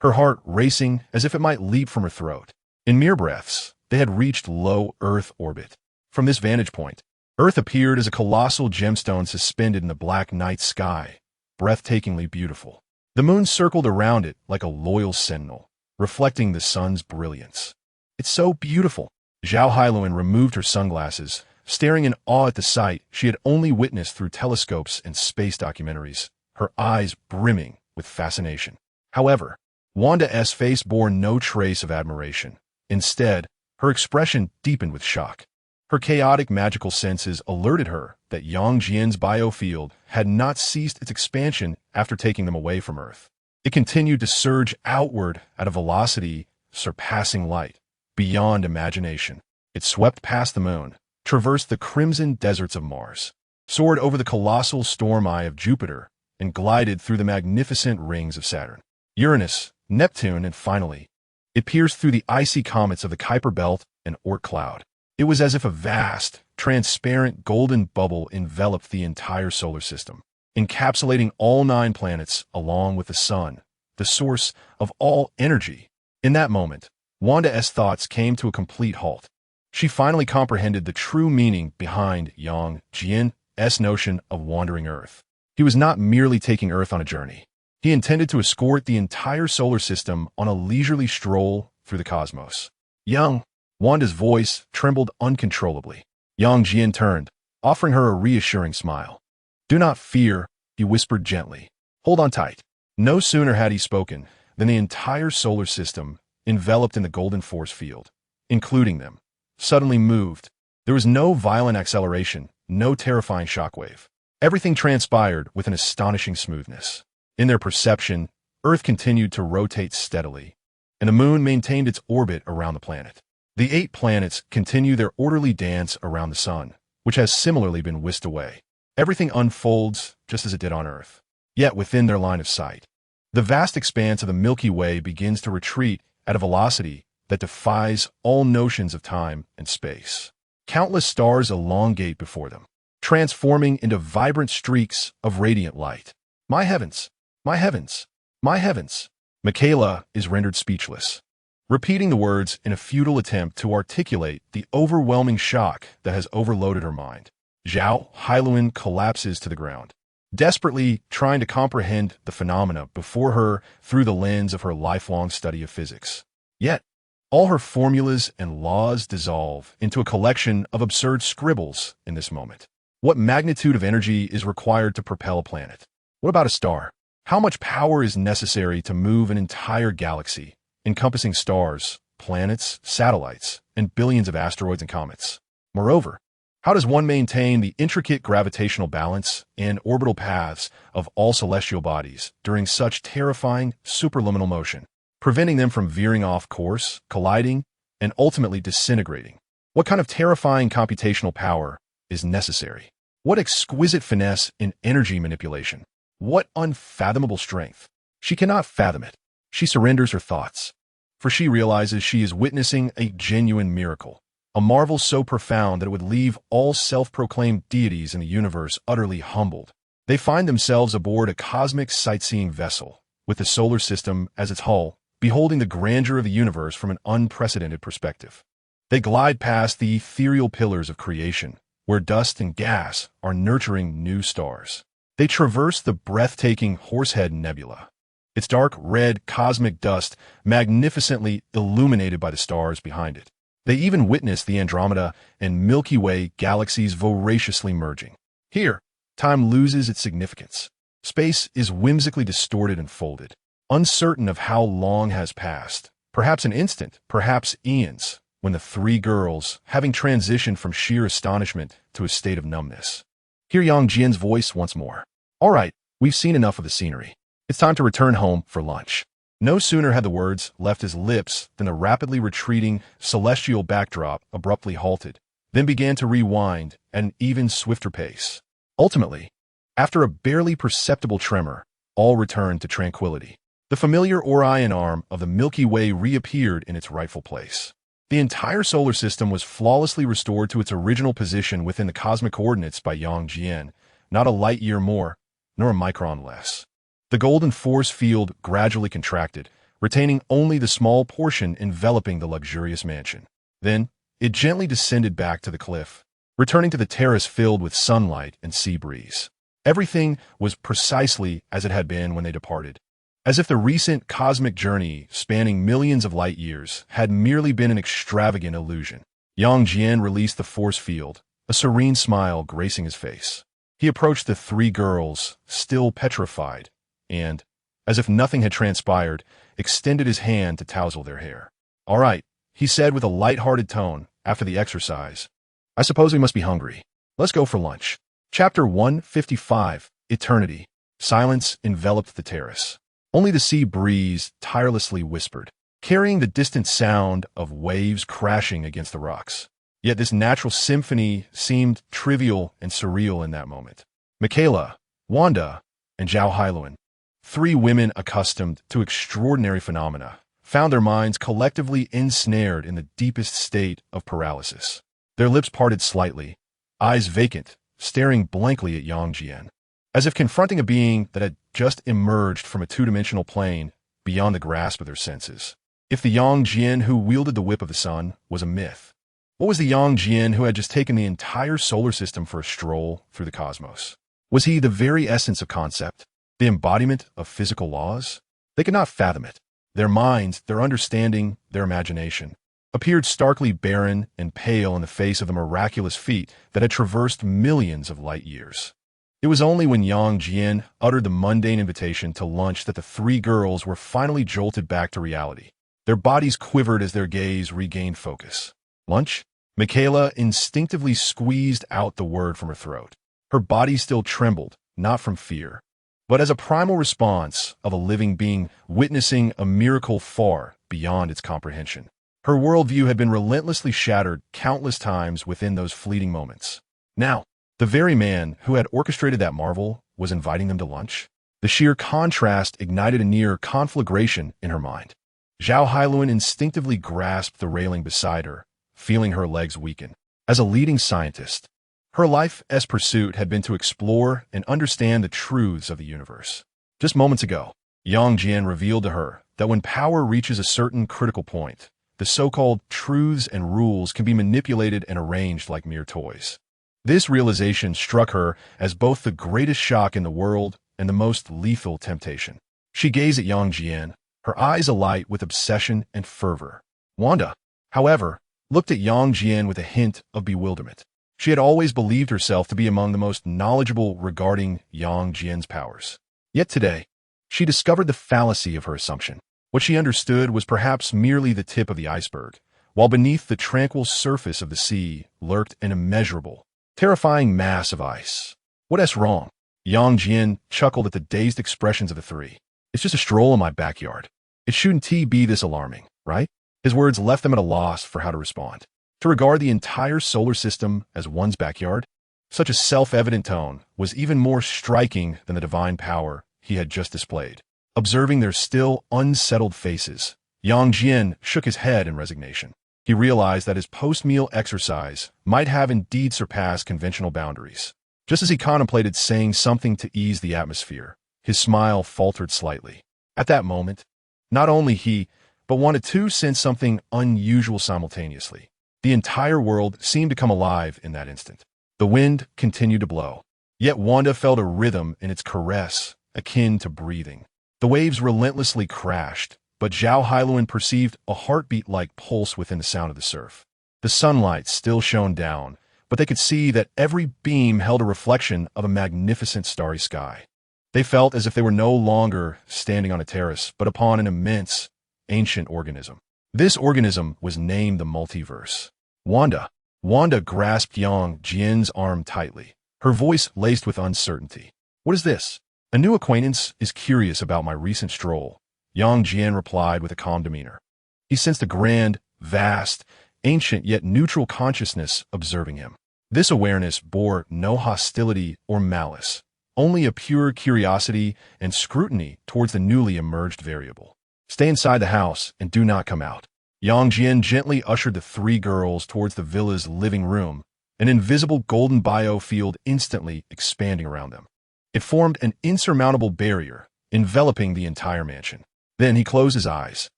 her heart racing as if it might leap from her throat. In mere breaths, they had reached low Earth orbit. From this vantage point, Earth appeared as a colossal gemstone suspended in the black night sky, breathtakingly beautiful. The moon circled around it like a loyal sentinel, reflecting the sun's brilliance. "It's so beautiful." Zhao Hailuan removed her sunglasses, staring in awe at the sight she had only witnessed through telescopes and space documentaries, her eyes brimming with fascination. However, Wanda's face bore no trace of admiration. Instead, her expression deepened with shock. Her chaotic magical senses alerted her that Yang Jian's biofield had not ceased its expansion after taking them away from Earth. It continued to surge outward at a velocity surpassing light, beyond imagination. It swept past the moon, traversed the crimson deserts of Mars, soared over the colossal storm eye of Jupiter, and glided through the magnificent rings of Saturn, Uranus, Neptune, and finally, it pierced through the icy comets of the Kuiper Belt and Oort cloud. It was as if a vast, transparent golden bubble enveloped the entire solar system, encapsulating all 9 planets along with the sun, the source of all energy. In that moment, Wanda's thoughts came to a complete halt. She finally comprehended the true meaning behind Yang Jian's notion of wandering Earth. He was not merely taking Earth on a journey. He intended to escort the entire solar system on a leisurely stroll through the cosmos. "Young," Wanda's voice trembled uncontrollably. Yang Jian turned, offering her a reassuring smile. "Do not fear," he whispered gently. "Hold on tight." No sooner had he spoken than the entire solar system, enveloped in the golden force field, including them, suddenly moved. There was no violent acceleration, no terrifying shockwave. Everything transpired with an astonishing smoothness. In their perception, Earth continued to rotate steadily, and the moon maintained its orbit around the planet. The 8 planets continue their orderly dance around the sun, which has similarly been whisked away. Everything unfolds just as it did on Earth, yet within their line of sight. The vast expanse of the Milky Way begins to retreat at a velocity that defies all notions of time and space. Countless stars elongate before them, transforming into vibrant streaks of radiant light. "My heavens! My heavens! My heavens!" Michaela is rendered speechless, repeating the words in a futile attempt to articulate the overwhelming shock that has overloaded her mind. Zhao Hailuan collapses to the ground, desperately trying to comprehend the phenomena before her through the lens of her lifelong study of physics. Yet, all her formulas and laws dissolve into a collection of absurd scribbles in this moment. What magnitude of energy is required to propel a planet? What about a star? How much power is necessary to move an entire galaxy, encompassing stars, planets, satellites, and billions of asteroids and comets? Moreover, how does one maintain the intricate gravitational balance and orbital paths of all celestial bodies during such terrifying superluminal motion, preventing them from veering off course, colliding, and ultimately disintegrating? What kind of terrifying computational power is necessary? What exquisite finesse in energy manipulation? What unfathomable strength? She cannot fathom it. She surrenders her thoughts, for she realizes she is witnessing a genuine miracle, a marvel so profound that it would leave all self-proclaimed deities in the universe utterly humbled. They find themselves aboard a cosmic sightseeing vessel, with the solar system as its hull, beholding the grandeur of the universe from an unprecedented perspective. They glide past the ethereal pillars of creation, where dust and gas are nurturing new stars. They traverse the breathtaking Horsehead Nebula, its dark red cosmic dust magnificently illuminated by the stars behind it. They even witness the Andromeda and Milky Way galaxies voraciously merging. Here, time loses its significance. Space is whimsically distorted and folded. uncertain of how long has passed. Perhaps an instant, perhaps eons, when the three girls, having transitioned from sheer astonishment to a state of numbness. Hear Yang Jian's voice once more. All right, we've seen enough of the scenery. It's time to return home for lunch. No sooner had the words left his lips than the rapidly retreating celestial backdrop abruptly halted, then began to rewind at an even swifter pace. Ultimately, after a barely perceptible tremor, all returned to tranquility. The familiar Orion arm of the Milky Way reappeared in its rightful place. The entire solar system was flawlessly restored to its original position within the cosmic coordinates by Yang Jian, not a light year more, nor a micron less. The golden force field gradually contracted, retaining only the small portion enveloping the luxurious mansion. Then, it gently descended back to the cliff, returning to the terrace filled with sunlight and sea breeze. Everything was precisely as it had been when they departed, as if the recent cosmic journey spanning millions of light years had merely been an extravagant illusion. Yang Jian released the force field, a serene smile gracing his face. He approached the three girls, still petrified, and, as if nothing had transpired, extended his hand to tousle their hair. All right, he said with a light-hearted tone after the exercise. I suppose we must be hungry. Let's go for lunch. Chapter 155, Eternity. Silence enveloped the terrace. Only the sea breeze tirelessly whispered, carrying the distant sound of waves crashing against the rocks. Yet this natural symphony seemed trivial and surreal in that moment. Michaela, Wanda, and S.H.I.E.L.D, three women accustomed to extraordinary phenomena, found their minds collectively ensnared in the deepest state of paralysis. Their lips parted slightly, eyes vacant, staring blankly at Yang Jian, as if confronting a being that had just emerged from a two-dimensional plane beyond the grasp of their senses. If the Yang Jian who wielded the whip of the sun was a myth, what was the Yang Jian who had just taken the entire solar system for a stroll through the cosmos? Was he the very essence of concept, the embodiment of physical laws? They could not fathom it. Their minds, their understanding, their imagination appeared starkly barren and pale in the face of the miraculous feat that had traversed millions of light years. It was only when Yang Jian uttered the mundane invitation to lunch that the three girls were finally jolted back to reality. Their bodies quivered as their gaze regained focus. Lunch? Michaela instinctively squeezed out the word from her throat. Her body still trembled, not from fear, but as a primal response of a living being witnessing a miracle far beyond its comprehension. Her worldview had been relentlessly shattered countless times within those fleeting moments. Now, the very man who had orchestrated that marvel was inviting them to lunch. The sheer contrast ignited a near conflagration in her mind. S.H.I.E.L.D instinctively grasped the railing beside her, feeling her legs weaken. As a leading scientist, her life's pursuit had been to explore and understand the truths of the universe. Just moments ago, Yang Jian revealed to her that when power reaches a certain critical point, the so-called truths and rules can be manipulated and arranged like mere toys. This realization struck her as both the greatest shock in the world and the most lethal temptation. She gazed at Yang Jian, her eyes alight with obsession and fervor. Wanda, however, looked at Yang Jian with a hint of bewilderment. She had always believed herself to be among the most knowledgeable regarding Yang Jian's powers. Yet today, she discovered the fallacy of her assumption. What she understood was perhaps merely the tip of the iceberg, while beneath the tranquil surface of the sea lurked an immeasurable, terrifying mass of ice. What's wrong? Yang Jian chuckled at the dazed expressions of the three. It's just a stroll in my backyard. It shouldn't be this alarming, right? His words left them at a loss for how to respond. To regard the entire solar system as one's backyard, such a self-evident tone was even more striking than the divine power he had just displayed. Observing their still unsettled faces, Yang Jian shook his head in resignation. He realized that his post-meal exercise might have indeed surpassed conventional boundaries. Just as he contemplated saying something to ease the atmosphere, his smile faltered slightly. At that moment, not only he, but Wanda too sensed something unusual simultaneously. The entire world seemed to come alive in that instant. The wind continued to blow, yet Wanda felt a rhythm in its caress, akin to breathing. The waves relentlessly crashed, but S.H.I.E.L.D perceived a heartbeat-like pulse within the sound of the surf. The sunlight still shone down, but they could see that every beam held a reflection of a magnificent starry sky. They felt as if they were no longer standing on a terrace, but upon an immense, ancient organism. This organism was named the multiverse. Wanda grasped Yang Jian's arm tightly, her voice laced with uncertainty. What is this? A new acquaintance is curious about my recent stroll, Yang Jian replied with a calm demeanor. He sensed a grand, vast, ancient yet neutral consciousness observing him. This awareness bore no hostility or malice, only a pure curiosity and scrutiny towards the newly emerged variable. Stay inside the house and do not come out. Yang Jian gently ushered the three girls towards the villa's living room, an invisible golden biofield instantly expanding around them. It formed an insurmountable barrier, enveloping the entire mansion. Then he closed his eyes.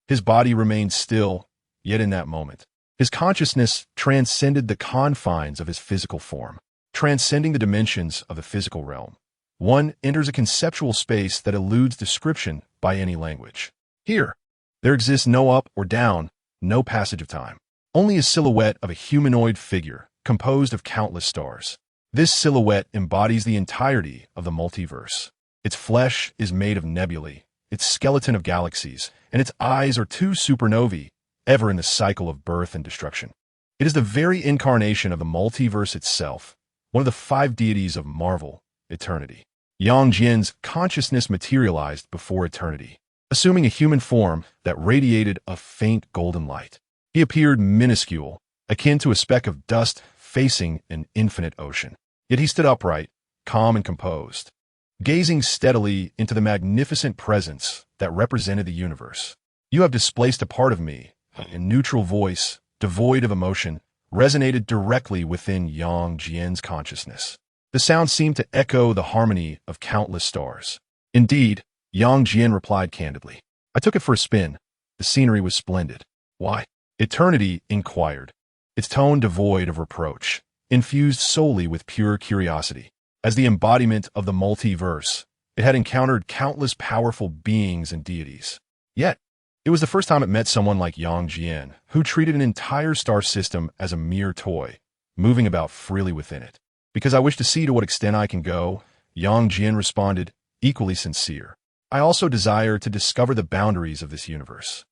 His body remained still, yet in that moment, his consciousness transcended the confines of his physical form, transcending the dimensions of the physical realm. One enters a conceptual space that eludes description by any language. Here, there exists no up or down, no passage of time. Only a silhouette of a humanoid figure composed of countless stars. This silhouette embodies the entirety of the multiverse. Its flesh is made of nebulae, its skeleton of galaxies, and its eyes are two supernovae, ever in the cycle of birth and destruction. It is the very incarnation of the multiverse itself, one of the five deities of Marvel, eternity. Yang Jian's consciousness materialized before eternity, assuming a human form that radiated a faint golden light. He appeared minuscule, akin to a speck of dust facing an infinite ocean. Yet he stood upright, calm and composed, gazing steadily into the magnificent presence that represented the universe. You have displaced a part of me. A neutral voice, devoid of emotion, resonated directly within Yang Jian's consciousness. The sound seemed to echo the harmony of countless stars. Indeed, Yang Jian replied candidly. I took it for a spin. The scenery was splendid. Why? Eternity inquired, its tone devoid of reproach, infused solely with pure curiosity. As the embodiment of the multiverse, it had encountered countless powerful beings and deities. Yet, it was the first time it met someone like Yang Jian, who treated an entire star system as a mere toy, moving about freely within it. Because I wish to see to what extent I can go, Yang Jian responded, equally sincere. I also desire to discover the boundaries of this universe.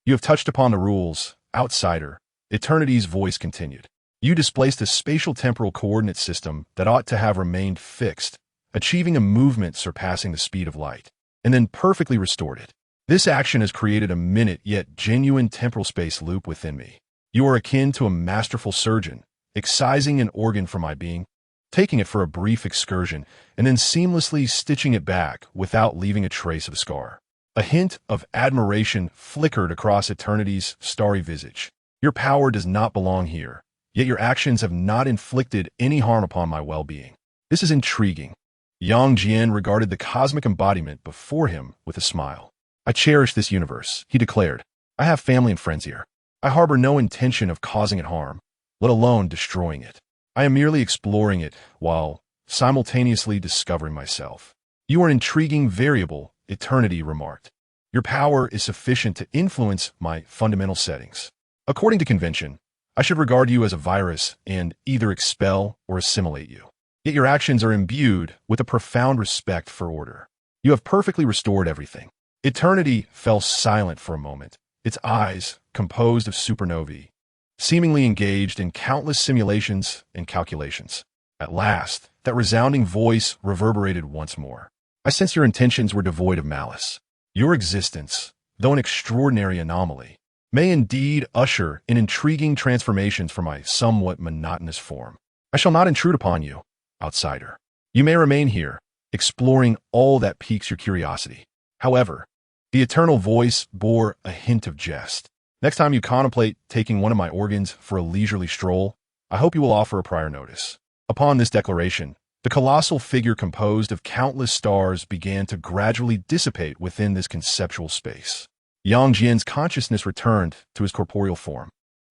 You have touched upon the rules, outsider, eternity's voice continued. You displaced a spatial-temporal coordinate system that ought to have remained fixed, achieving a movement surpassing the speed of light, and then perfectly restored it. This action has created a minute yet genuine temporal space loop within me. You are akin to a masterful surgeon, excising an organ from my being, taking it for a brief excursion, and then seamlessly stitching it back without leaving a trace of a scar. A hint of admiration flickered across eternity's starry visage. Your power does not belong here, yet your actions have not inflicted any harm upon my well-being. This is intriguing. Yang Jian regarded the cosmic embodiment before him with a smile. I cherish this universe, he declared. I have family and friends here. I harbor no intention of causing it harm, let alone destroying it. I am merely exploring it while simultaneously discovering myself. You are an intriguing variable, eternity remarked. Your power is sufficient to influence my fundamental settings. According to convention, I should regard you as a virus and either expel or assimilate you. Yet your actions are imbued with a profound respect for order. You have perfectly restored everything. Eternity fell silent for a moment, its eyes, composed of supernovae, seemingly engaged in countless simulations and calculations. At last, that resounding voice reverberated once more. I sense your intentions were devoid of malice. Your existence, though an extraordinary anomaly, may indeed usher in intriguing transformations for my somewhat monotonous form. I shall not intrude upon you, outsider. You may remain here, exploring all that piques your curiosity. However, the eternal voice bore a hint of jest. Next time you contemplate taking one of my organs for a leisurely stroll, I hope you will offer a prior notice. Upon this declaration, the colossal figure composed of countless stars began to gradually dissipate within this conceptual space. Yang Jian's consciousness returned to his corporeal form.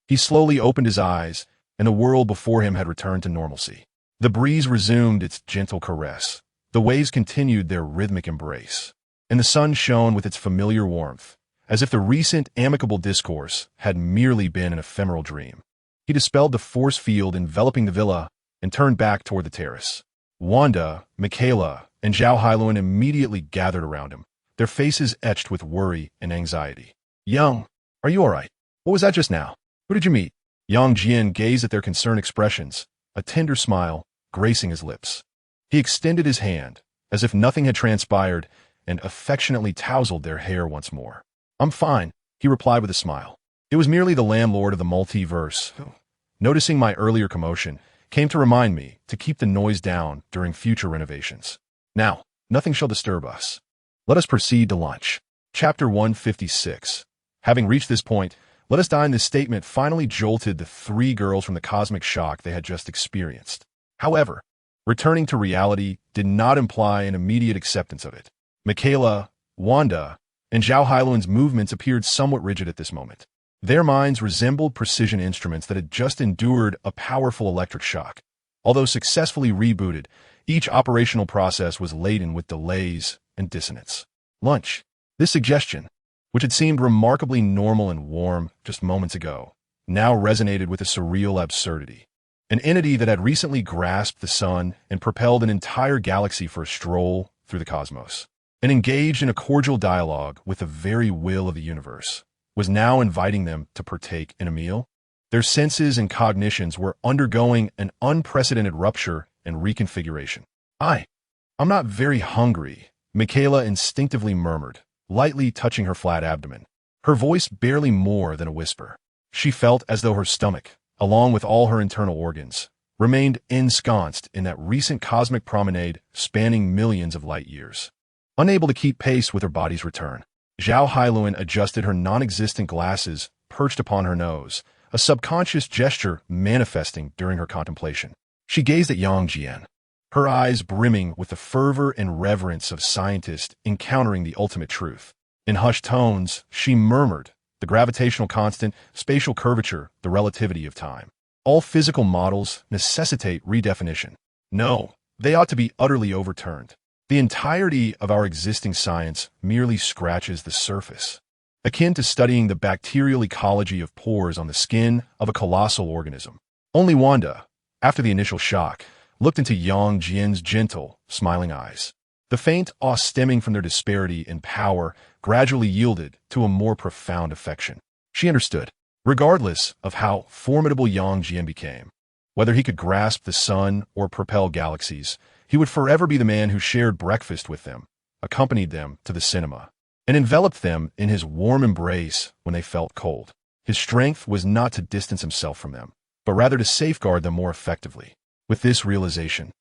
He slowly opened his eyes, and the world before him had returned to normalcy. The breeze resumed its gentle caress. The waves continued their rhythmic embrace, and the sun shone with its familiar warmth, as if the recent amicable discourse had merely been an ephemeral dream. He dispelled the force field enveloping the villa and turned back toward the terrace. Wanda, Michaela, and Jian immediately gathered around him, their faces etched with worry and anxiety. Yang, are you all right? What was that just now? Who did you meet? Jian gazed at their concerned expressions, a tender smile gracing his lips. He extended his hand, as if nothing had transpired, and affectionately tousled their hair once more. I'm fine, he replied with a smile. It was merely the landlord of the multiverse, who, noticing my earlier commotion, came to remind me to keep the noise down during future renovations. Now, nothing shall disturb us. Let us proceed to lunch. Chapter 156. Having reached this point, let us dine. This statement finally jolted the three girls from the cosmic shock they had just experienced. However, returning to reality did not imply an immediate acceptance of it. Michaela, Wanda, and Jian's movements appeared somewhat rigid at this moment. Their minds resembled precision instruments that had just endured a powerful electric shock. Although successfully rebooted, each operational process was laden with delays and dissonance. Lunch. This suggestion, which had seemed remarkably normal and warm just moments ago, now resonated with a surreal absurdity. An entity that had recently grasped the sun and propelled an entire galaxy for a stroll through the cosmos, and engaged in a cordial dialogue with the very will of the universe, was now inviting them to partake in a meal. Their senses and cognitions were undergoing an unprecedented rupture and reconfiguration. I'm not very hungry, Michaela instinctively murmured, lightly touching her flat abdomen, her voice barely more than a whisper. She felt as though her stomach, along with all her internal organs, remained ensconced in that recent cosmic promenade spanning millions of light years. Unable to keep pace with her body's return, Jian adjusted her non-existent glasses perched upon her nose, a subconscious gesture manifesting during her contemplation. She gazed at Jian, her eyes brimming with the fervor and reverence of scientists encountering the ultimate truth. In hushed tones, she murmured, the gravitational constant, spatial curvature, the relativity of time. All physical models necessitate redefinition. No, they ought to be utterly overturned. The entirety of our existing science merely scratches the surface, akin to studying the bacterial ecology of pores on the skin of a colossal organism. Only Wanda, after the initial shock, looked into Jian's gentle, smiling eyes. The faint awe stemming from their disparity in power gradually yielded to a more profound affection. She understood, regardless of how formidable Jian became, whether he could grasp the sun or propel galaxies, he would forever be the man who shared breakfast with them, accompanied them to the cinema, and enveloped them in his warm embrace when they felt cold. His strength was not to distance himself from them, but rather to safeguard them more effectively. With this realization,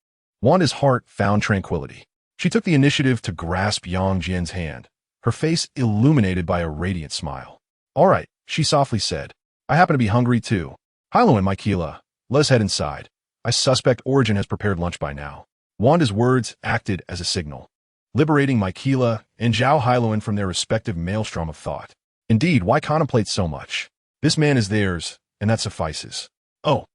Wanda's heart found tranquility. She took the initiative to grasp Jian's hand, her face illuminated by a radiant smile. All right, she softly said. I happen to be hungry too. Hilo and Michaela, let's head inside. I suspect Origin has prepared lunch by now. Wanda's words acted as a signal, liberating Michaela and Jian from their respective maelstrom of thought. Indeed, why contemplate so much? This man is theirs, and that suffices. Oh,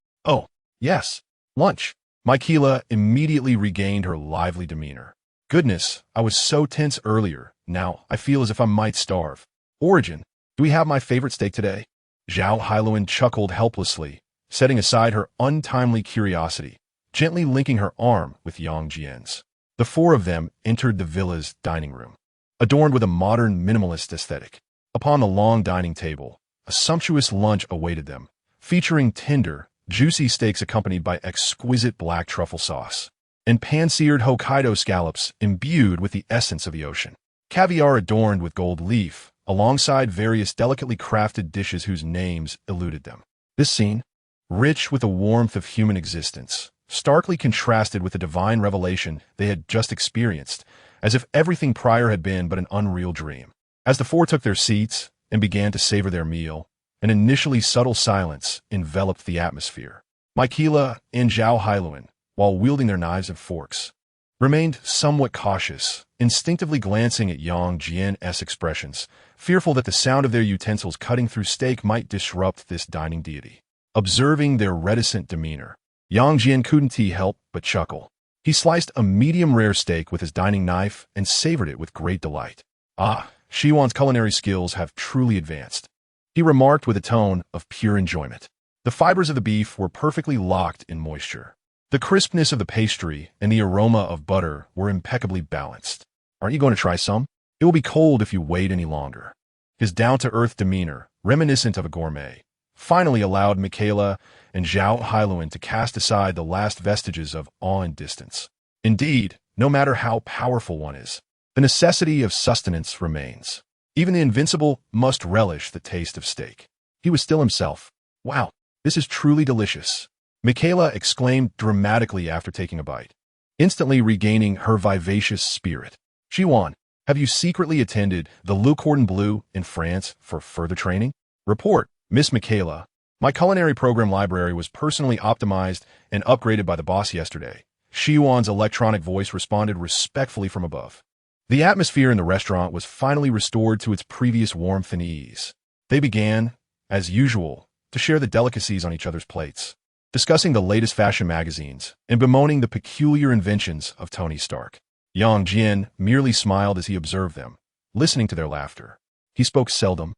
yes, lunch. Michaela immediately regained her lively demeanor. Goodness, I was so tense earlier. Now I feel as if I might starve. Origin, do we have my favorite steak today? Jian chuckled helplessly, setting aside her untimely curiosity, gently linking her arm with Jian's. The four of them entered the villa's dining room, adorned with a modern minimalist aesthetic. Upon the long dining table, a sumptuous lunch awaited them, featuring tender, juicy steaks accompanied by exquisite black truffle sauce, and pan-seared Hokkaido scallops imbued with the essence of the ocean. Caviar adorned with gold leaf, alongside various delicately crafted dishes whose names eluded them. This scene, rich with the warmth of human existence, starkly contrasted with the divine revelation they had just experienced, as if everything prior had been but an unreal dream. As the four took their seats and began to savor their meal, an initially subtle silence enveloped the atmosphere. Michaela and Jian, while wielding their knives and forks, remained somewhat cautious, instinctively glancing at Jian's expressions, fearful that the sound of their utensils cutting through steak might disrupt this dining deity. Observing their reticent demeanor, Jian couldn't help but chuckle. He sliced a medium-rare steak with his dining knife and savored it with great delight. S.H.I.E.L.D's culinary skills have truly advanced, he remarked with a tone of pure enjoyment. The fibers of the beef were perfectly locked in moisture, The crispness of the pastry and the aroma of butter were impeccably balanced. Aren't you going to try some? It will be cold if you wait any longer. His down-to-earth demeanor, reminiscent of a gourmet, finally allowed Michaela and S.H.I.E.L.D to cast aside the last vestiges of awe and distance. Indeed, no matter how powerful one is, the necessity of sustenance remains. Even the Invincible must relish the taste of steak. He was still himself. Wow, this is truly delicious, Michaela exclaimed dramatically after taking a bite, instantly regaining her vivacious spirit. Jian, have you secretly attended the Le Cordon Bleu in France for further training? Report, Miss Michaela. My culinary program library was personally optimized and upgraded by the boss yesterday. Jian's electronic voice responded respectfully from above. The atmosphere in the restaurant was finally restored to its previous warmth and ease. They began, as usual, to share the delicacies on each other's plates, discussing the latest fashion magazines and bemoaning the peculiar inventions of Tony Stark. Jian merely smiled as he observed them, listening to their laughter. He spoke seldom,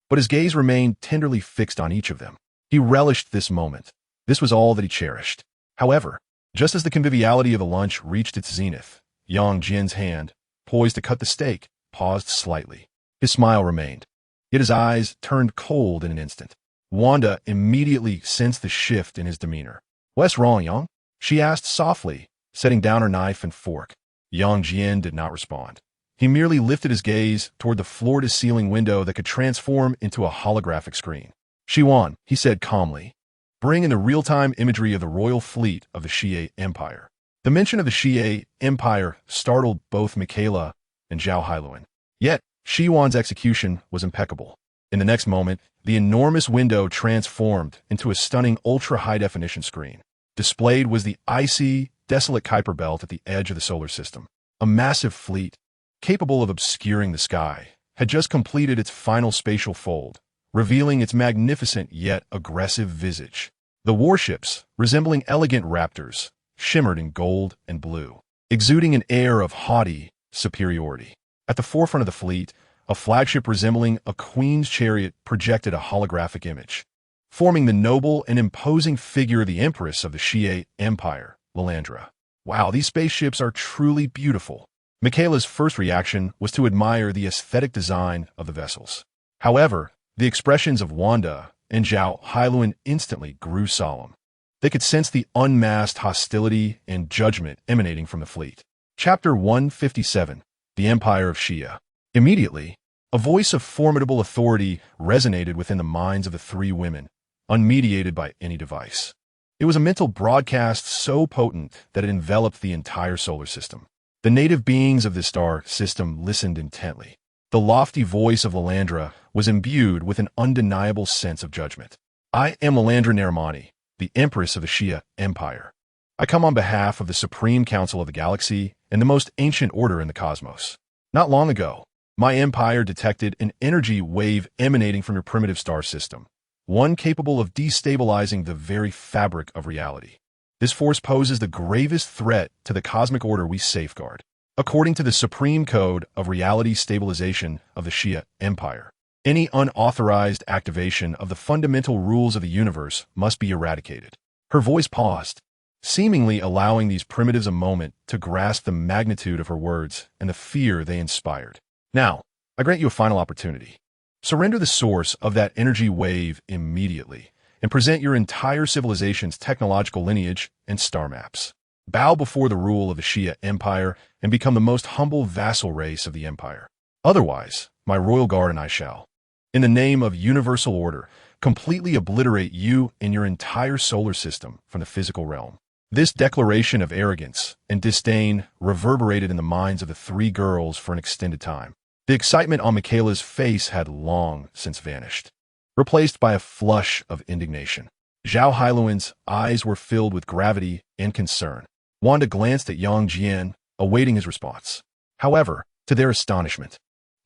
but his gaze remained tenderly fixed on each of them. He relished this moment. This was all that he cherished. However, just as the conviviality of the lunch reached its zenith, Jian's hand, poised to cut the steak, paused slightly. His smile remained, yet his eyes turned cold in an instant. Wanda immediately sensed the shift in his demeanor. "What's wrong, Yang?" she asked softly, setting down her knife and fork. Jian did not respond. He merely lifted his gaze toward the floor-to-ceiling window that could transform into a holographic screen. "Jian," he said calmly, "bring in the real-time imagery of the royal fleet of the S.H.I.E.L.D. Empire." The mention of the S.H.I.E.L.D. Empire startled both Michaela and S.H.I.E.L.D. Yet, Jian's execution was impeccable. In the next moment, the enormous window transformed into a stunning ultra-high-definition screen. Displayed was the icy, desolate Kuiper belt at the edge of the solar system. A massive fleet, capable of obscuring the sky, had just completed its final spatial fold, revealing its magnificent yet aggressive visage. The warships, resembling elegant raptors, shimmered in gold and blue, exuding an air of haughty superiority. At the forefront of the fleet, a flagship resembling a queen's chariot projected a holographic image, forming the noble and imposing figure of the Empress of the S.H.I.E.L.D. Empire, Lilandra. Wow, these spaceships are truly beautiful. Michaela's first reaction was to admire the aesthetic design of the vessels. However, the expressions of Wanda and S.H.I.E.L.D. instantly grew solemn. They could sense the unmasked hostility and judgment emanating from the fleet. Chapter 157, The Empire of S.H.I.E.L.D. Immediately, a voice of formidable authority resonated within the minds of the three women, unmediated by any device. It was a mental broadcast so potent that it enveloped the entire solar system. The native beings of this star system listened intently. The lofty voice of Lilandra was imbued with an undeniable sense of judgment. "I am Lilandra Naramani, the Empress of the S.H.I.E.L.D. Empire. I come on behalf of the Supreme Council of the Galaxy and the most ancient order in the cosmos. Not long ago, my empire detected an energy wave emanating from your primitive star system, one capable of destabilizing the very fabric of reality. This force poses the gravest threat to the cosmic order we safeguard. According to the Supreme Code of Reality Stabilization of the S.H.I.E.L.D. Empire, any unauthorized activation of the fundamental rules of the universe must be eradicated." Her voice paused, seemingly allowing these primitives a moment to grasp the magnitude of her words and the fear they inspired. "Now, I grant you a final opportunity. Surrender the source of that energy wave immediately and present your entire civilization's technological lineage and star maps. Bow before the rule of the S.H.I.E.L.D. Empire and become the most humble vassal race of the Empire. Otherwise, my royal guard and I shall, in the name of universal order, completely obliterate you and your entire solar system from the physical realm." This declaration of arrogance and disdain reverberated in the minds of the three girls for an extended time. The excitement on Michaela's face had long since vanished, replaced by a flush of indignation. S.H.I.E.L.D.'s eyes were filled with gravity and concern. Wanda glanced at Jian, awaiting his response. However, to their astonishment,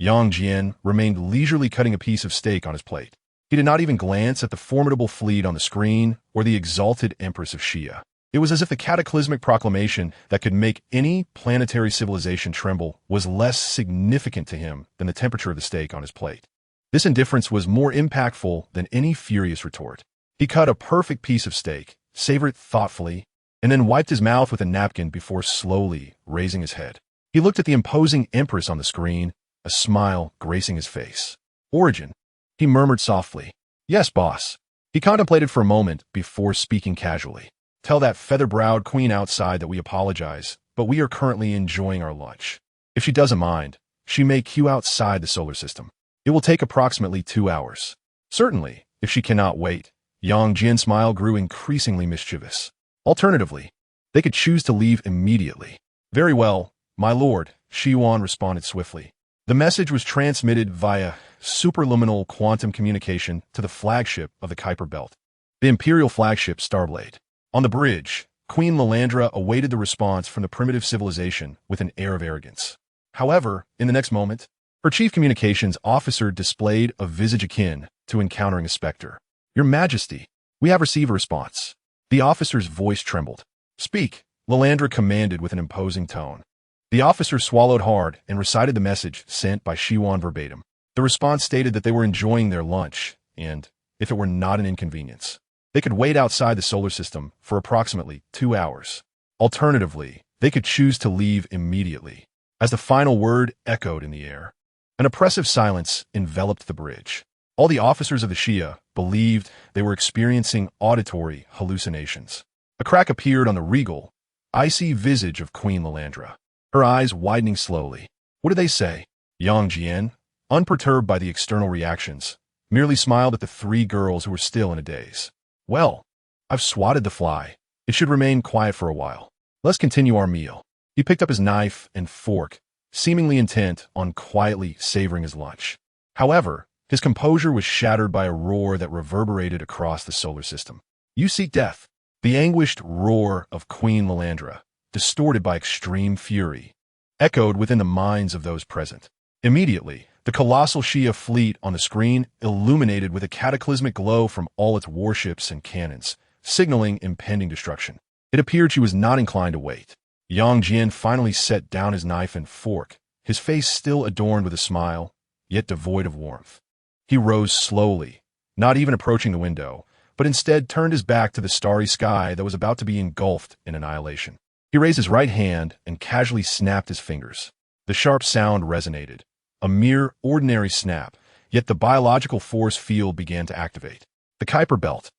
Jian remained leisurely cutting a piece of steak on his plate. He did not even glance at the formidable fleet on the screen or the exalted Empress of S.H.I.E.L.D. It was as if the cataclysmic proclamation that could make any planetary civilization tremble was less significant to him than the temperature of the steak on his plate. This indifference was more impactful than any furious retort. He cut a perfect piece of steak, savored it thoughtfully, and then wiped his mouth with a napkin before slowly raising his head. He looked at the imposing empress on the screen, a smile gracing his face. Origin, he murmured softly. Yes, boss. He contemplated for a moment before speaking casually. Tell that feather-browed queen outside that we apologize, but we are currently enjoying our lunch. If she doesn't mind, she may queue outside the solar system. It will take approximately 2 hours. Certainly, if she cannot wait. Jian's smile grew increasingly mischievous. Alternatively, they could choose to leave immediately. Very well, my lord, S.H.I.E.L.D responded swiftly. The message was transmitted via superluminal quantum communication to the flagship of the Kuiper Belt, the Imperial flagship Starblade. On the bridge, Queen Lilandra awaited the response from the primitive civilization with an air of arrogance. However, in the next moment, her chief communications officer displayed a visage akin to encountering a specter. Your Majesty, we have received a response. The officer's voice trembled. Speak, Lilandra commanded with an imposing tone. The officer swallowed hard and recited the message sent by S.H.I.E.L.D verbatim. The response stated that they were enjoying their lunch, and, if it were not an inconvenience, they could wait outside the solar system for approximately 2 hours. Alternatively, they could choose to leave immediately. As the final word echoed in the air, an oppressive silence enveloped the bridge. All the officers of the S.H.I.E.L.D believed they were experiencing auditory hallucinations. A crack appeared on the regal, icy visage of Queen Lilandra, her eyes widening slowly. What did they say? Jian, unperturbed by the external reactions, merely smiled at the 3 girls who were still in a daze. Well, I've swatted the fly. It should remain quiet for a while. Let's continue our meal. He picked up his knife and fork, seemingly intent on quietly savoring his lunch. However, his composure was shattered by a roar that reverberated across the solar system. You seek death. The anguished roar of Queen Lilandra, distorted by extreme fury, echoed within the minds of those present. Immediately, the colossal S.H.I.E.L.D fleet on the screen illuminated with a cataclysmic glow from all its warships and cannons, signaling impending destruction. It appeared she was not inclined to wait. Jian finally set down his knife and fork, his face still adorned with a smile, yet devoid of warmth. He rose slowly, not even approaching the window, but instead turned his back to the starry sky that was about to be engulfed in annihilation. He raised his right hand and casually snapped his fingers. The sharp sound resonated, a mere ordinary snap, yet the biological force field began to activate. The Kuiper Belt,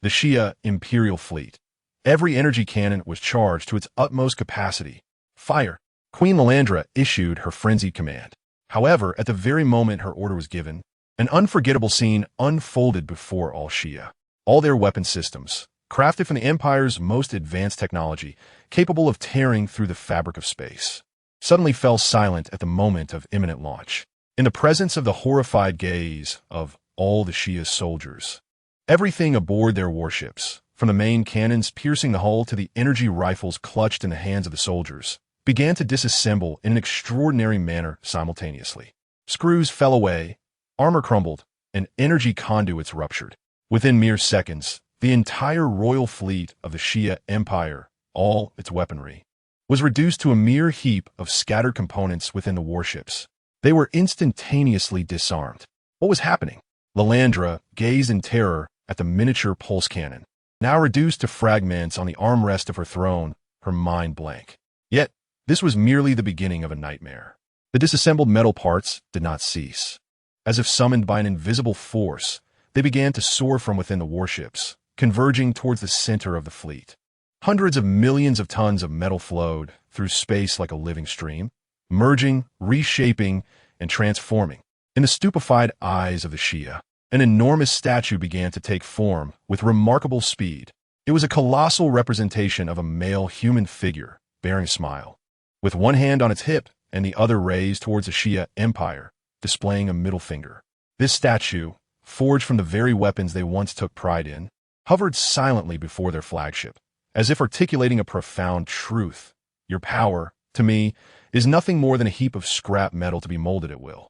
the S.H.I.E.L.D Imperial Fleet. Every energy cannon was charged to its utmost capacity. Fire! Queen Lilandra issued her frenzied command. However, at the very moment her order was given, an unforgettable scene unfolded before all S.H.I.E.L.D. All their weapon systems, crafted from the Empire's most advanced technology, capable of tearing through the fabric of space, suddenly fell silent at the moment of imminent launch. In the presence of the horrified gaze of all the S.H.I.E.L.D soldiers, everything aboard their warships, from the main cannons piercing the hull to the energy rifles clutched in the hands of the soldiers, began to disassemble in an extraordinary manner simultaneously. Screws fell away, armor crumbled, and energy conduits ruptured. Within mere seconds, the entire royal fleet of the S.H.I.E.L.D Empire, all its weaponry, was reduced to a mere heap of scattered components within the warships. They were instantaneously disarmed. What was happening? Lilandra gazed in terror at the miniature pulse cannon, now reduced to fragments on the armrest of her throne, her mind blank. Yet, this was merely the beginning of a nightmare. The disassembled metal parts did not cease. As if summoned by an invisible force, they began to soar from within the warships, converging towards the center of the fleet. Hundreds of millions of tons of metal flowed through space like a living stream, merging, reshaping, and transforming. In the stupefied eyes of the S.H.I.E.L.D, an enormous statue began to take form with remarkable speed. It was a colossal representation of a male human figure bearing a smile, with one hand on its hip and the other raised towards the S.H.I.E.L.D Empire, displaying a middle finger. This statue, forged from the very weapons they once took pride in, hovered silently before their flagship, as if articulating a profound truth. Your power, to me, is nothing more than a heap of scrap metal to be molded at will.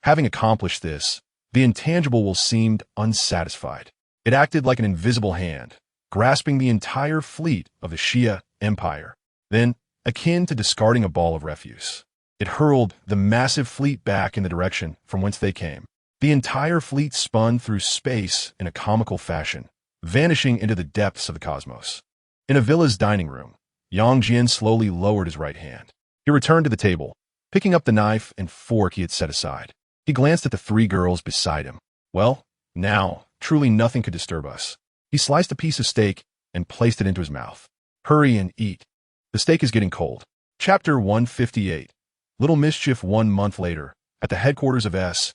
Having accomplished this, the intangible will seemed unsatisfied. It acted like an invisible hand, grasping the entire fleet of the S.H.I.E.L.D Empire. Then, akin to discarding a ball of refuse, it hurled the massive fleet back in the direction from whence they came. The entire fleet spun through space in a comical fashion, vanishing into the depths of the cosmos. In a villa's dining room, Jian slowly lowered his right hand. He returned to the table, picking up the knife and fork he had set aside. He glanced at the three girls beside him. Well, now, truly nothing could disturb us. He sliced a piece of steak and placed it into his mouth. Hurry and eat. The steak is getting cold. Chapter 158. Little mischief 1 month later, at the headquarters of S.H.I.E.L.D.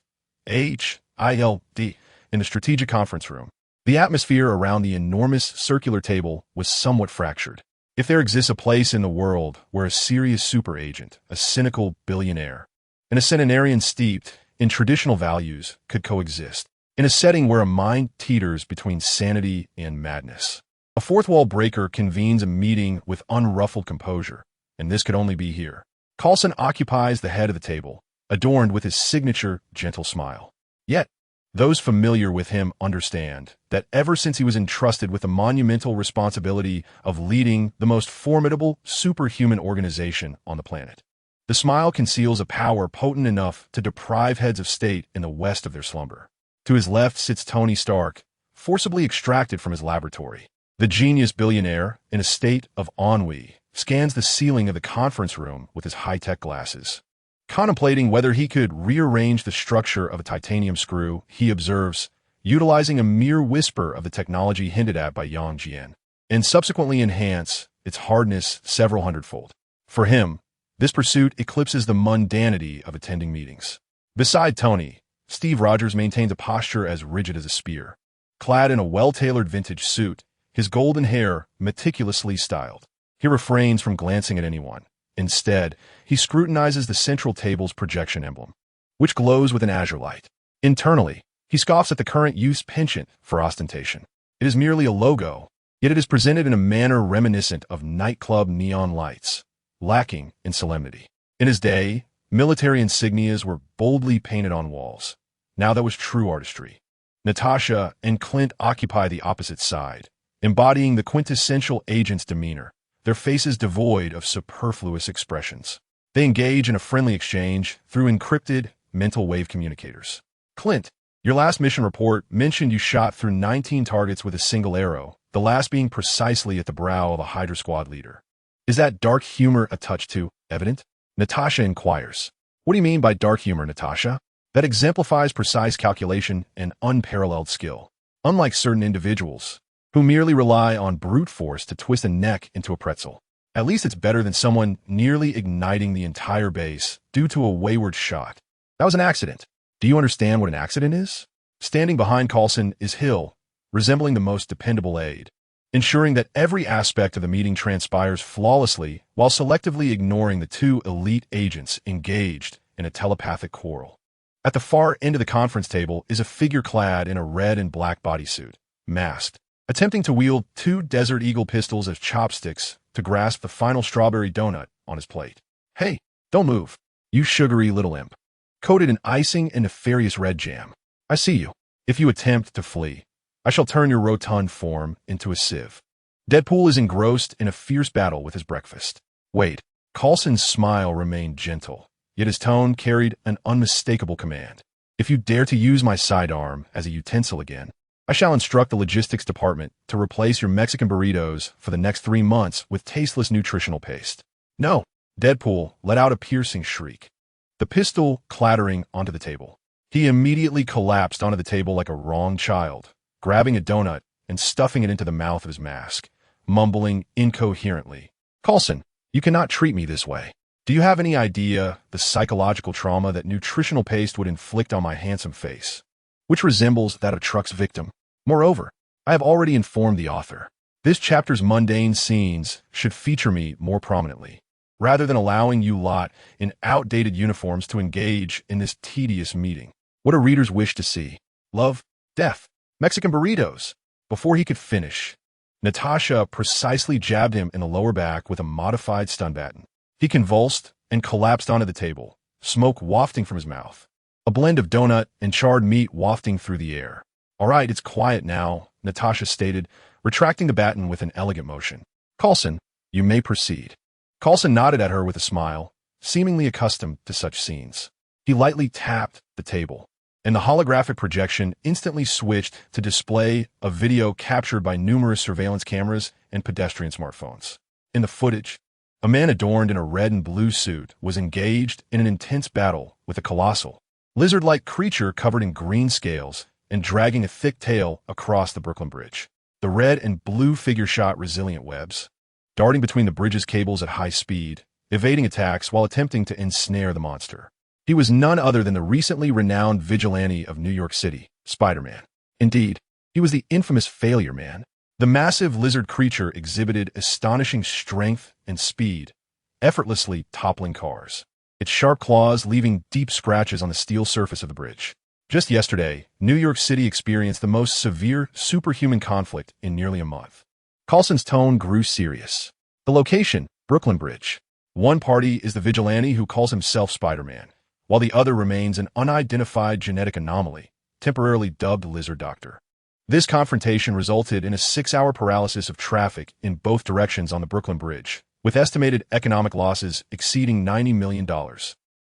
in the strategic conference room. The atmosphere around the enormous circular table was somewhat fractured. If there exists a place in the world where a serious super agent, a cynical billionaire, and a centenarian steeped in traditional values could coexist, in a setting where a mind teeters between sanity and madness, a fourth wall breaker convenes a meeting with unruffled composure, and this could only be here. Coulson occupies the head of the table, adorned with his signature gentle smile. Yet, those familiar with him understand that ever since he was entrusted with the monumental responsibility of leading the most formidable superhuman organization on the planet, the smile conceals a power potent enough to deprive heads of state in the West of their slumber. To his left sits Tony Stark, forcibly extracted from his laboratory. The genius billionaire, in a state of ennui, scans the ceiling of the conference room with his high-tech glasses. Contemplating whether he could rearrange the structure of a titanium screw, he observes, utilizing a mere whisper of the technology hinted at by Jian, and subsequently enhance its hardness several hundredfold. For him, this pursuit eclipses the mundanity of attending meetings. Beside Tony, Steve Rogers maintains a posture as rigid as a spear. Clad in a well-tailored vintage suit, his golden hair meticulously styled, he refrains from glancing at anyone. Instead, he scrutinizes the central table's projection emblem, which glows with an azure light. Internally, he scoffs at the current use penchant for ostentation. It is merely a logo, yet it is presented in a manner reminiscent of nightclub neon lights, lacking in solemnity. In his day, military insignias were boldly painted on walls. Now that was true artistry. Natasha and Clint occupy the opposite side, embodying the quintessential agent's demeanor, their faces devoid of superfluous expressions. They engage in a friendly exchange through encrypted mental wave communicators. Clint, your last mission report mentioned you shot through 19 targets with a single arrow, the last being precisely at the brow of a Hydra Squad leader. Is that dark humor a touch too evident? Natasha inquires. What do you mean by dark humor, Natasha? That exemplifies precise calculation and unparalleled skill. Unlike certain individuals, who merely rely on brute force to twist a neck into a pretzel. At least it's better than someone nearly igniting the entire base due to a wayward shot. That was an accident. Do you understand what an accident is? Standing behind Coulson is Hill, resembling the most dependable aide, ensuring that every aspect of the meeting transpires flawlessly while selectively ignoring the two elite agents engaged in a telepathic quarrel. At the far end of the conference table is a figure clad in a red and black bodysuit, masked, attempting to wield two Desert Eagle pistols as chopsticks to grasp the final strawberry donut on his plate. Hey, don't move, you sugary little imp. Coated in icing and nefarious red jam. I see you. If you attempt to flee, I shall turn your rotund form into a sieve. Deadpool is engrossed in a fierce battle with his breakfast. Wait, Coulson's smile remained gentle, yet his tone carried an unmistakable command. If you dare to use my sidearm as a utensil again, I shall instruct the logistics department to replace your Mexican burritos for the next 3 months with tasteless nutritional paste. No, Deadpool let out a piercing shriek, the pistol clattering onto the table. He immediately collapsed onto the table like a wronged child, grabbing a donut and stuffing it into the mouth of his mask, mumbling incoherently. Coulson, you cannot treat me this way. Do you have any idea the psychological trauma that nutritional paste would inflict on my handsome face, which resembles that of Truck's victim? Moreover, I have already informed the author. This chapter's mundane scenes should feature me more prominently, rather than allowing you lot in outdated uniforms to engage in this tedious meeting. What do readers wish to see? Love, death, Mexican burritos. Before he could finish, Natasha precisely jabbed him in the lower back with a modified stun baton. He convulsed and collapsed onto the table, smoke wafting from his mouth, a blend of donut and charred meat wafting through the air. All right, it's quiet now, Natasha stated, retracting the baton with an elegant motion. Coulson, you may proceed. Coulson nodded at her with a smile, seemingly accustomed to such scenes. He lightly tapped the table, and the holographic projection instantly switched to display a video captured by numerous surveillance cameras and pedestrian smartphones. In the footage, a man adorned in a red and blue suit was engaged in an intense battle with a colossal, lizard-like creature covered in green scales and dragging a thick tail across the Brooklyn Bridge. The red and blue figure shot resilient webs, darting between the bridge's cables at high speed, evading attacks while attempting to ensnare the monster. He was none other than the recently renowned vigilante of New York City, Spider-Man. Indeed, he was the infamous Failure Man. The massive lizard creature exhibited astonishing strength and speed, effortlessly toppling cars, its sharp claws leaving deep scratches on the steel surface of the bridge. Just yesterday, New York City experienced the most severe superhuman conflict in nearly a month. Coulson's tone grew serious. The location, Brooklyn Bridge. One party is the vigilante who calls himself Spider-Man, while the other remains an unidentified genetic anomaly, temporarily dubbed Lizard Doctor. This confrontation resulted in a 6-hour paralysis of traffic in both directions on the Brooklyn Bridge, with estimated economic losses exceeding $90 million,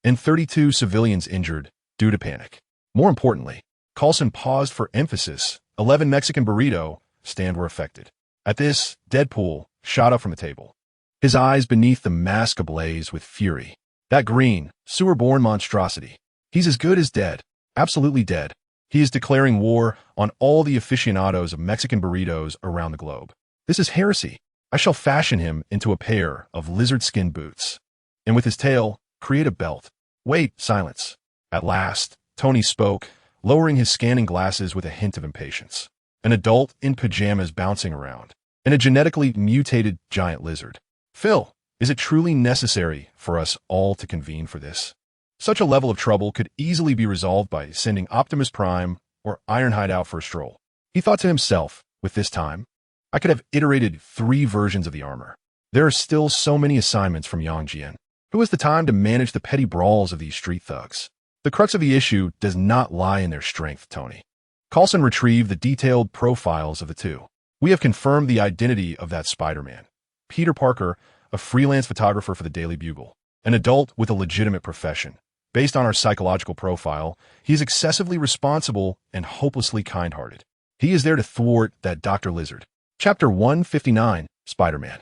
and 32 civilians injured due to panic. More importantly, Coulson paused for emphasis. 11 Mexican burrito stand were affected. At this, Deadpool shot up from the table, his eyes beneath the mask ablaze with fury. That green, sewer-born monstrosity. He's as good as dead. Absolutely dead. He is declaring war on all the aficionados of Mexican burritos around the globe. This is heresy. I shall fashion him into a pair of lizard skin boots, and with his tail, create a belt. Wait, silence. At last, Tony spoke, lowering his scanning glasses with a hint of impatience. An adult in pajamas bouncing around, and a genetically mutated giant lizard. Phil, is it truly necessary for us all to convene for this? Such a level of trouble could easily be resolved by sending Optimus Prime or Ironhide out for a stroll. He thought to himself, with this time, I could have iterated 3 versions of the armor. There are still so many assignments from young Jian. Who has the time to manage the petty brawls of these street thugs? The crux of the issue does not lie in their strength, Tony. Coulson retrieved the detailed profiles of the two. We have confirmed the identity of that Spider-Man. Peter Parker, a freelance photographer for the Daily Bugle, an adult with a legitimate profession. Based on our psychological profile, he is excessively responsible and hopelessly kind-hearted. He is there to thwart that Dr. Lizard. Chapter 159, Spider-Man.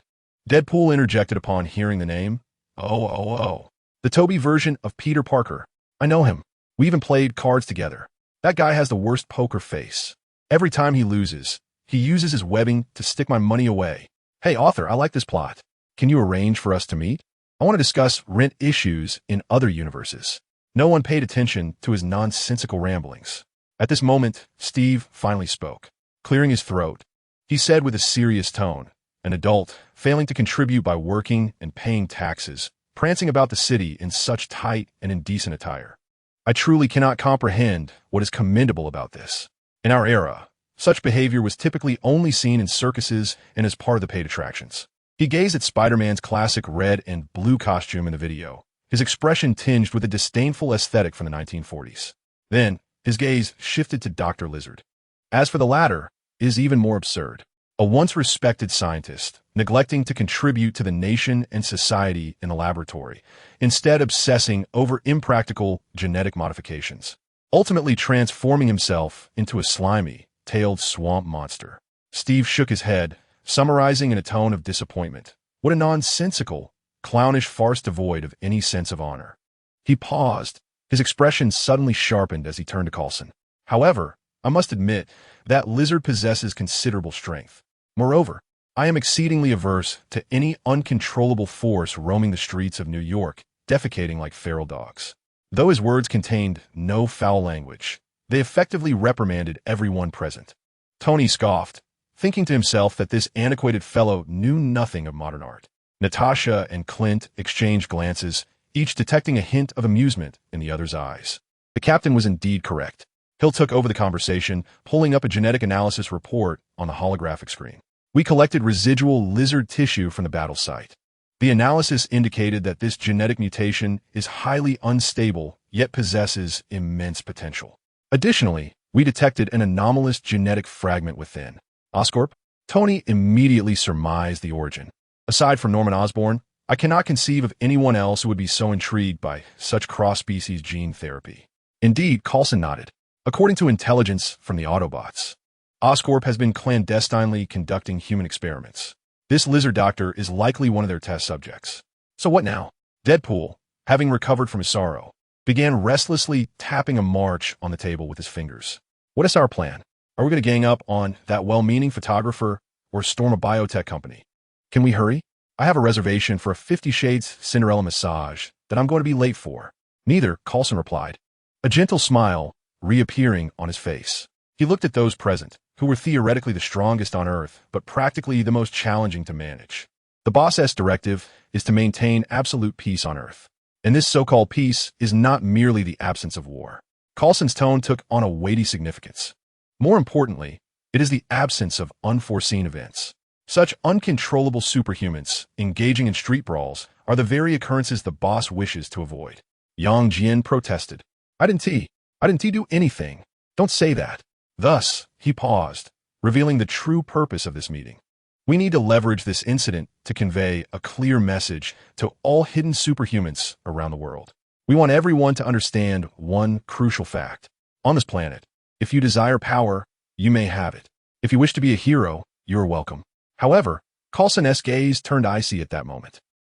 Deadpool interjected upon hearing the name. Oh. The Toby version of Peter Parker. I know him. We even played cards together. That guy has the worst poker face. Every time he loses, he uses his webbing to stick my money away. Hey, author, I like this plot. Can you arrange for us to meet? I want to discuss rent issues in other universes. No one paid attention to his nonsensical ramblings. At this moment, Steve finally spoke, clearing his throat. He said with a serious tone, an adult, failing to contribute by working and paying taxes, prancing about the city in such tight and indecent attire. I truly cannot comprehend what is commendable about this. In our era, such behavior was typically only seen in circuses and as part of the paid attractions. He gazed at Spider-Man's classic red and blue costume in the video, his expression tinged with a disdainful aesthetic from the 1940s. Then, his gaze shifted to Dr. Lizard. As for the latter, it is even more absurd. A once respected scientist, neglecting to contribute to the nation and society in the laboratory, instead obsessing over impractical genetic modifications, ultimately transforming himself into a slimy, tailed swamp monster. Steve shook his head, summarizing in a tone of disappointment. What a nonsensical, clownish farce devoid of any sense of honor. He paused, his expression suddenly sharpened as he turned to Coulson. However, I must admit, that lizard possesses considerable strength. Moreover, I am exceedingly averse to any uncontrollable force roaming the streets of New York, defecating like feral dogs. Though his words contained no foul language, they effectively reprimanded everyone present. Tony scoffed, thinking to himself that this antiquated fellow knew nothing of modern art. Natasha and Clint exchanged glances, each detecting a hint of amusement in the other's eyes. The captain was indeed correct. Hill took over the conversation, pulling up a genetic analysis report on the holographic screen. We collected residual lizard tissue from the battle site. The analysis indicated that this genetic mutation is highly unstable, yet possesses immense potential. Additionally, we detected an anomalous genetic fragment within. Oscorp? Tony immediately surmised the origin. Aside from Norman Osborn, I cannot conceive of anyone else who would be so intrigued by such cross-species gene therapy. Indeed, Coulson nodded. According to intelligence from the Autobots, Oscorp has been clandestinely conducting human experiments. This lizard doctor is likely one of their test subjects. So what now? Deadpool, having recovered from his sorrow, began restlessly tapping a march on the table with his fingers. What is our plan? Are we going to gang up on that well-meaning photographer or storm a biotech company? Can we hurry? I have a reservation for a 50 Shades Cinderella massage that I'm going to be late for. Neither, Coulson replied, a gentle smile reappearing on his face. He looked at those present, who were theoretically the strongest on Earth, but practically the most challenging to manage. The boss's directive is to maintain absolute peace on Earth. And this so-called peace is not merely the absence of war. Coulson's tone took on a weighty significance. More importantly, it is the absence of unforeseen events. Such uncontrollable superhumans engaging in street brawls are the very occurrences the boss wishes to avoid. Jian protested. I didn't do anything. Don't say that. Thus, he paused, revealing the true purpose of this meeting. We need to leverage this incident to convey a clear message to all hidden superhumans around the world. We want everyone to understand one crucial fact. On this planet, if you desire power, you may have it. If you wish to be a hero, you are welcome. However, Coulson's gaze turned icy at that moment.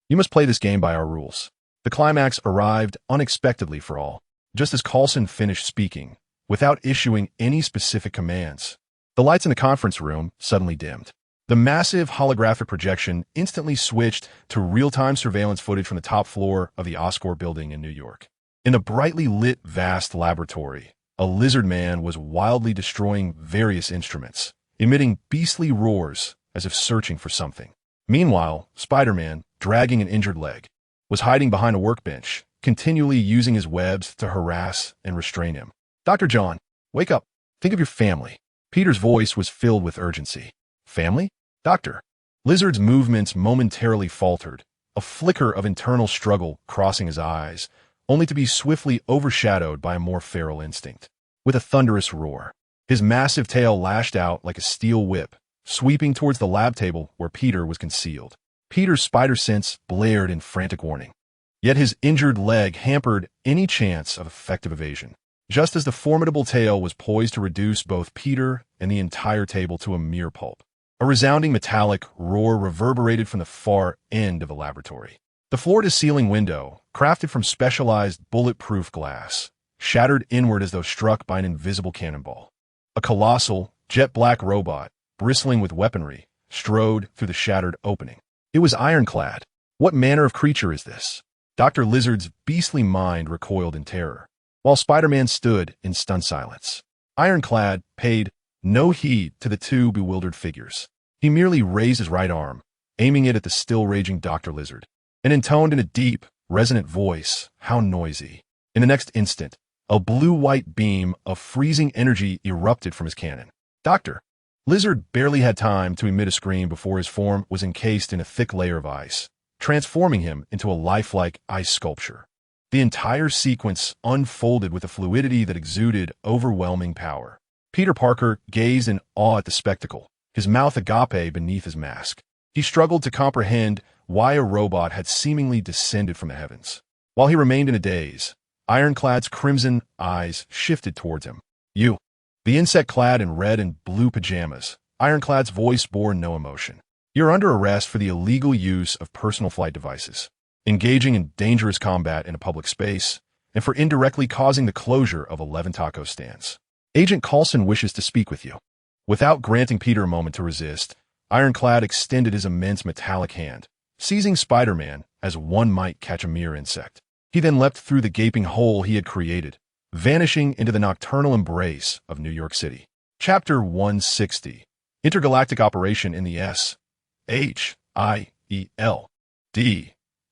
You must play this game by our rules. The climax arrived unexpectedly for all, just as Coulson finished speaking, without issuing any specific commands. The lights in the conference room suddenly dimmed. The massive holographic projection instantly switched to real-time surveillance footage from the top floor of the Oscorp building in New York. In the brightly lit vast laboratory, a lizard man was wildly destroying various instruments, emitting beastly roars as if searching for something. Meanwhile, Spider-Man, dragging an injured leg, was hiding behind a workbench, continually using his webs to harass and restrain him. Dr. John, wake up. Think of your family. Peter's voice was filled with urgency. Family? Doctor. Lizard's movements momentarily faltered, a flicker of internal struggle crossing his eyes, only to be swiftly overshadowed by a more feral instinct. With a thunderous roar, his massive tail lashed out like a steel whip, sweeping towards the lab table where Peter was concealed. Peter's spider sense blared in frantic warning. Yet his injured leg hampered any chance of effective evasion. Just as the formidable tail was poised to reduce both Peter and the entire table to a mere pulp, a resounding metallic roar reverberated from the far end of the laboratory. The floor-to-ceiling window, crafted from specialized bulletproof glass, shattered inward as though struck by an invisible cannonball. A colossal, jet-black robot, bristling with weaponry, strode through the shattered opening. It was ironclad. What manner of creature is this? Dr. Lizard's beastly mind recoiled in terror, while Spider-Man stood in stunned silence. Ironclad paid no heed to the two bewildered figures. He merely raised his right arm, aiming it at the still-raging Dr. Lizard, and intoned in a deep, resonant voice, how noisy. In the next instant, a blue-white beam of freezing energy erupted from his cannon. Dr. Lizard barely had time to emit a scream before his form was encased in a thick layer of ice, transforming him into a lifelike ice sculpture. The entire sequence unfolded with a fluidity that exuded overwhelming power. Peter Parker gazed in awe at the spectacle, his mouth agape beneath his mask. He struggled to comprehend why a robot had seemingly descended from the heavens. While he remained in a daze, Ironclad's crimson eyes shifted towards him. You. The insect clad in red and blue pajamas, Ironclad's voice bore no emotion. You're under arrest for the illegal use of personal flight devices, engaging in dangerous combat in a public space, and for indirectly causing the closure of 11 taco stands. Agent Coulson wishes to speak with you. Without granting Peter a moment to resist, Ironclad extended his immense metallic hand, seizing Spider-Man as one might catch a mere insect. He then leapt through the gaping hole he had created, vanishing into the nocturnal embrace of New York City. Chapter 160. Intergalactic Operation in the S.H.I.E.L.D.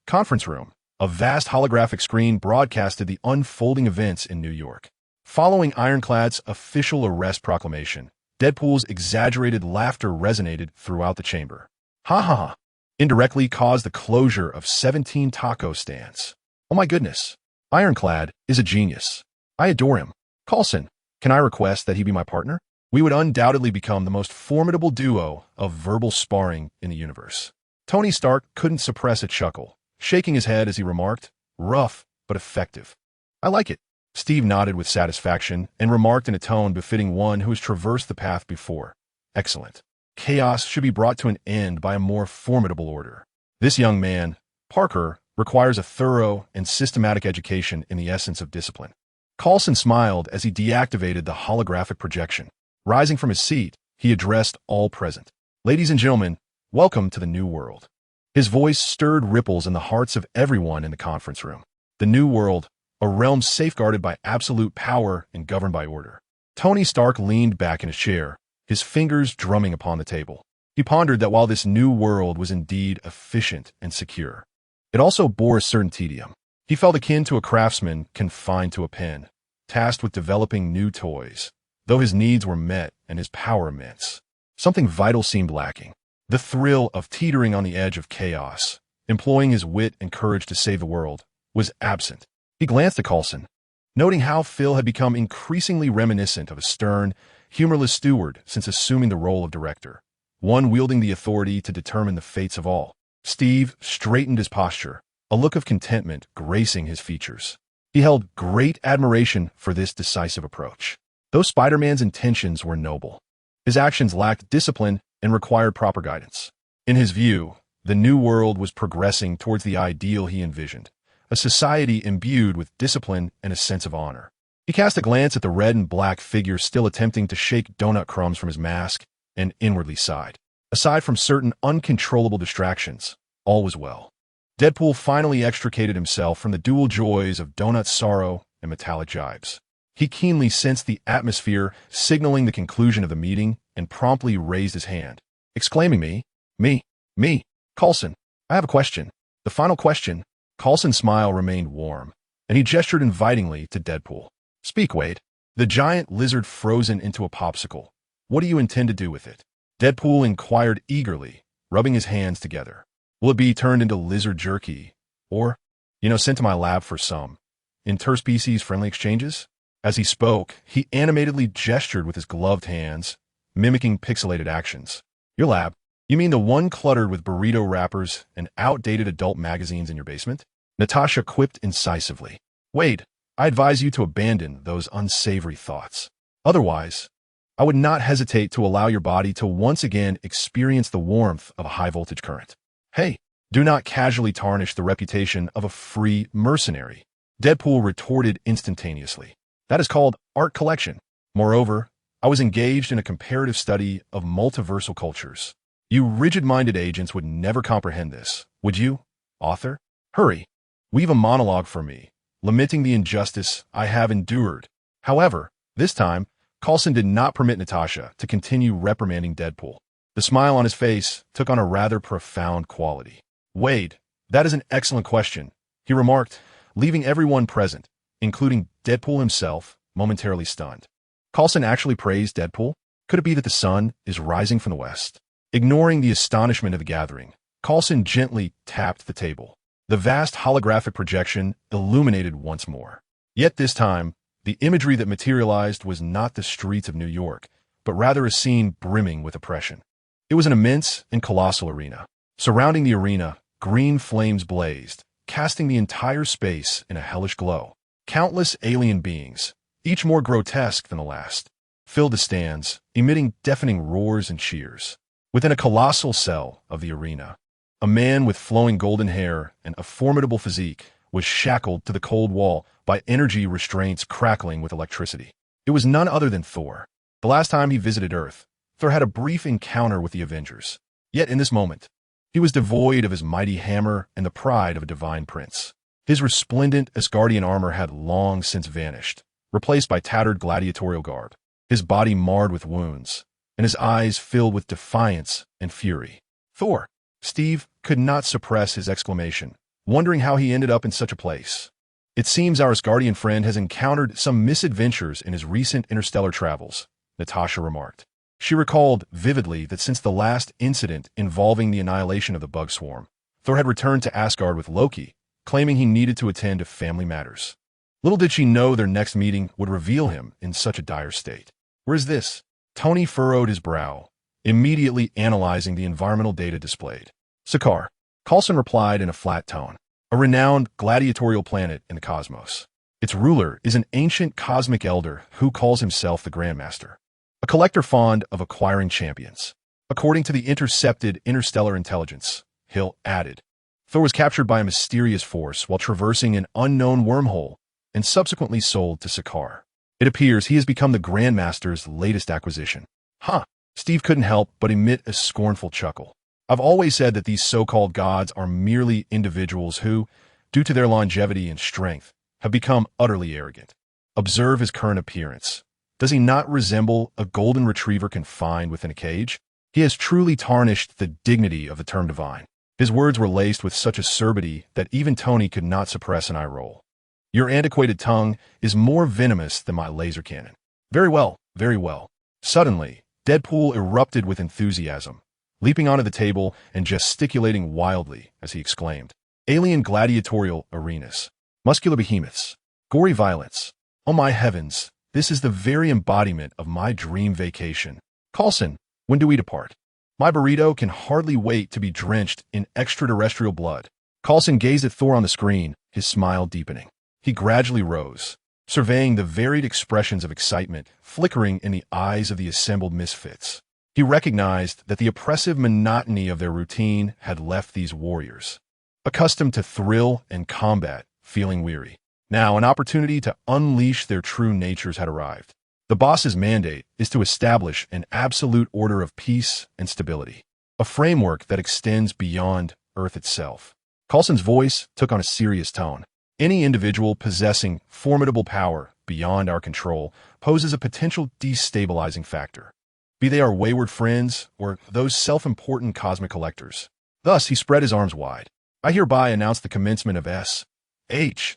Conference Room. A vast holographic screen broadcasted the unfolding events in New York. Following Ironclad's official arrest proclamation, Deadpool's exaggerated laughter resonated throughout the chamber. Ha ha ha. Indirectly caused the closure of 17 taco stands. Oh my goodness. Ironclad is a genius. I adore him. Coulson, can I request that he be my partner? We would undoubtedly become the most formidable duo of verbal sparring in the universe. Tony Stark couldn't suppress a chuckle, shaking his head as he remarked, rough but effective. I like it. Steve nodded with satisfaction and remarked in a tone befitting one who has traversed the path before. Excellent. Chaos should be brought to an end by a more formidable order. This young man, Parker, requires a thorough and systematic education in the essence of discipline. Coulson smiled as he deactivated the holographic projection. Rising from his seat, he addressed all present. Ladies and gentlemen, welcome to the New World. His voice stirred ripples in the hearts of everyone in the conference room. The New World, a realm safeguarded by absolute power and governed by order. Tony Stark leaned back in his chair, his fingers drumming upon the table. He pondered that while this new world was indeed efficient and secure, it also bore a certain tedium. He felt akin to a craftsman confined to a pen, tasked with developing new toys. Though his needs were met and his power immense, something vital seemed lacking. The thrill of teetering on the edge of chaos, employing his wit and courage to save the world, was absent. He glanced at Coulson, noting how Phil had become increasingly reminiscent of a stern, humorless steward since assuming the role of director, one wielding the authority to determine the fates of all. Steve straightened his posture, a look of contentment gracing his features. He held great admiration for this decisive approach. Though Spider-Man's intentions were noble, his actions lacked discipline and required proper guidance. In his view, the new world was progressing towards the ideal he envisioned, a society imbued with discipline and a sense of honor. He cast a glance at the red and black figure still attempting to shake donut crumbs from his mask and inwardly sighed. Aside from certain uncontrollable distractions, all was well. Deadpool finally extricated himself from the dual joys of donut sorrow and metallic jibes. He keenly sensed the atmosphere signaling the conclusion of the meeting and promptly raised his hand, exclaiming, Me, Coulson, I have a question. The final question. Coulson's smile remained warm, and he gestured invitingly to Deadpool. Speak, Wade. The giant lizard frozen into a popsicle. What do you intend to do with it? Deadpool inquired eagerly, rubbing his hands together. Will it be turned into lizard jerky? Or, sent to my lab for some interspecies-friendly exchanges? As he spoke, he animatedly gestured with his gloved hands, mimicking pixelated actions. Your lab? You mean the one cluttered with burrito wrappers and outdated adult magazines in your basement? Natasha quipped incisively. Wade, I advise you to abandon those unsavory thoughts. Otherwise, I would not hesitate to allow your body to once again experience the warmth of a high-voltage current. Hey, do not casually tarnish the reputation of a free mercenary. Deadpool retorted instantaneously. That is called art collection. Moreover, I was engaged in a comparative study of multiversal cultures. You rigid-minded agents would never comprehend this, would you, author? Hurry, weave a monologue for me, lamenting the injustice I have endured. However, this time, Coulson did not permit Natasha to continue reprimanding Deadpool. The smile on his face took on a rather profound quality. Wade, that is an excellent question, he remarked, leaving everyone present, including Deadpool himself, momentarily stunned. Coulson actually praised Deadpool? Could it be that the sun is rising from the west? Ignoring the astonishment of the gathering, Coulson gently tapped the table. The vast holographic projection illuminated once more. Yet this time, the imagery that materialized was not the streets of New York, but rather a scene brimming with oppression. It was an immense and colossal arena. Surrounding the arena, green flames blazed, casting the entire space in a hellish glow. Countless alien beings, each more grotesque than the last, filled the stands, emitting deafening roars and cheers. Within a colossal cell of the arena, a man with flowing golden hair and a formidable physique was shackled to the cold wall by energy restraints crackling with electricity. It was none other than Thor. The last time he visited Earth, Thor had a brief encounter with the Avengers. Yet in this moment, he was devoid of his mighty hammer and the pride of a divine prince. His resplendent Asgardian armor had long since vanished, replaced by tattered gladiatorial garb, his body marred with wounds, and his eyes filled with defiance and fury. Thor! Steve could not suppress his exclamation, wondering how he ended up in such a place. It seems our Asgardian friend has encountered some misadventures in his recent interstellar travels, Natasha remarked. She recalled vividly that since the last incident involving the annihilation of the bug swarm, Thor had returned to Asgard with Loki, claiming he needed to attend to family matters. Little did she know their next meeting would reveal him in such a dire state. Where is this? Tony furrowed his brow, immediately analyzing the environmental data displayed. Sakaar, Coulson replied in a flat tone, a renowned gladiatorial planet in the cosmos. Its ruler is an ancient cosmic elder who calls himself the Grandmaster, a collector fond of acquiring champions. According to the intercepted interstellar intelligence, Hill added. Thor was captured by a mysterious force while traversing an unknown wormhole and subsequently sold to Sakaar. It appears he has become the Grandmaster's latest acquisition. Huh. Steve couldn't help but emit a scornful chuckle. I've always said that these so-called gods are merely individuals who, due to their longevity and strength, have become utterly arrogant. Observe his current appearance. Does he not resemble a golden retriever confined within a cage? He has truly tarnished the dignity of the term divine. His words were laced with such acerbity that even Tony could not suppress an eye roll. Your antiquated tongue is more venomous than my laser cannon. Very well, very well. Suddenly, Deadpool erupted with enthusiasm, leaping onto the table and gesticulating wildly as he exclaimed, Alien gladiatorial arenas, muscular behemoths, gory violence. Oh my heavens, this is the very embodiment of my dream vacation. Coulson, when do we depart? My burrito can hardly wait to be drenched in extraterrestrial blood. Coulson gazed at Thor on the screen, his smile deepening. He gradually rose, surveying the varied expressions of excitement flickering in the eyes of the assembled misfits. He recognized that the oppressive monotony of their routine had left these warriors, accustomed to thrill and combat, feeling weary. Now an opportunity to unleash their true natures had arrived. The boss's mandate is to establish an absolute order of peace and stability, a framework that extends beyond Earth itself. Coulson's voice took on a serious tone. Any individual possessing formidable power beyond our control poses a potential destabilizing factor, be they our wayward friends or those self-important cosmic collectors. Thus, he spread his arms wide. I hereby announce the commencement of S.H.I.E.L.D's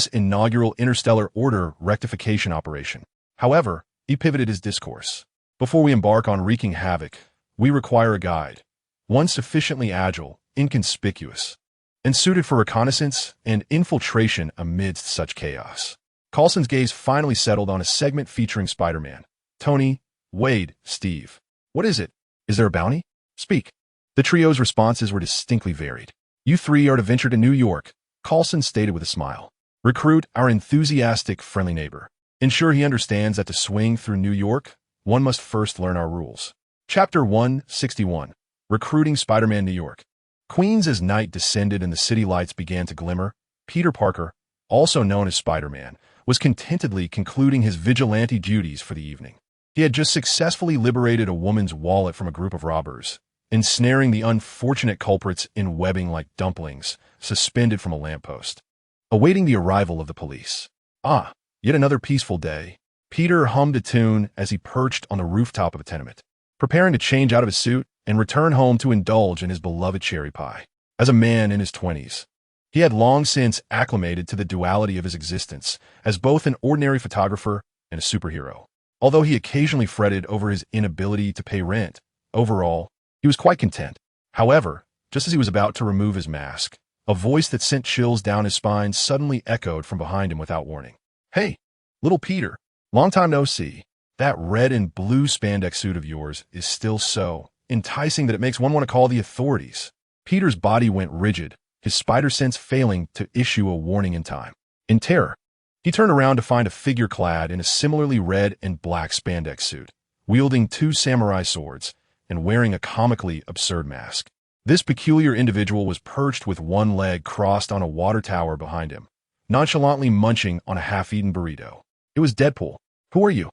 inaugural interstellar order rectification operation. However, he pivoted his discourse. Before we embark on wreaking havoc, we require a guide, one sufficiently agile, inconspicuous, and suited for reconnaissance and infiltration amidst such chaos. Coulson's gaze finally settled on a segment featuring Spider-Man. Tony, Wade, Steve. What is it? Is there a bounty? Speak. The trio's responses were distinctly varied. You three are to venture to New York, Coulson stated with a smile. Recruit our enthusiastic, friendly neighbor. Ensure he understands that to swing through New York, one must first learn our rules. Chapter 161. Recruiting Spider-Man New York. Queens, as night descended and the city lights began to glimmer, Peter Parker, also known as Spider-Man, was contentedly concluding his vigilante duties for the evening. He had just successfully liberated a woman's wallet from a group of robbers, ensnaring the unfortunate culprits in webbing like dumplings suspended from a lamppost, awaiting the arrival of the police. Ah, yet another peaceful day. Peter hummed a tune as he perched on the rooftop of a tenement, preparing to change out of his suit and return home to indulge in his beloved cherry pie. As a man in his 20s, he had long since acclimated to the duality of his existence as both an ordinary photographer and a superhero. Although he occasionally fretted over his inability to pay rent, overall, he was quite content. However, just as he was about to remove his mask, a voice that sent chills down his spine suddenly echoed from behind him without warning. Hey, little Peter, long time no see. That red and blue spandex suit of yours is still so enticing that it makes one want to call the authorities. Peter's body went rigid, his spider sense failing to issue a warning in time. In terror, he turned around to find a figure clad in a similarly red and black spandex suit, wielding two samurai swords and wearing a comically absurd mask. This peculiar individual was perched with one leg crossed on a water tower behind him, nonchalantly munching on a half-eaten burrito. It was Deadpool. Who are you?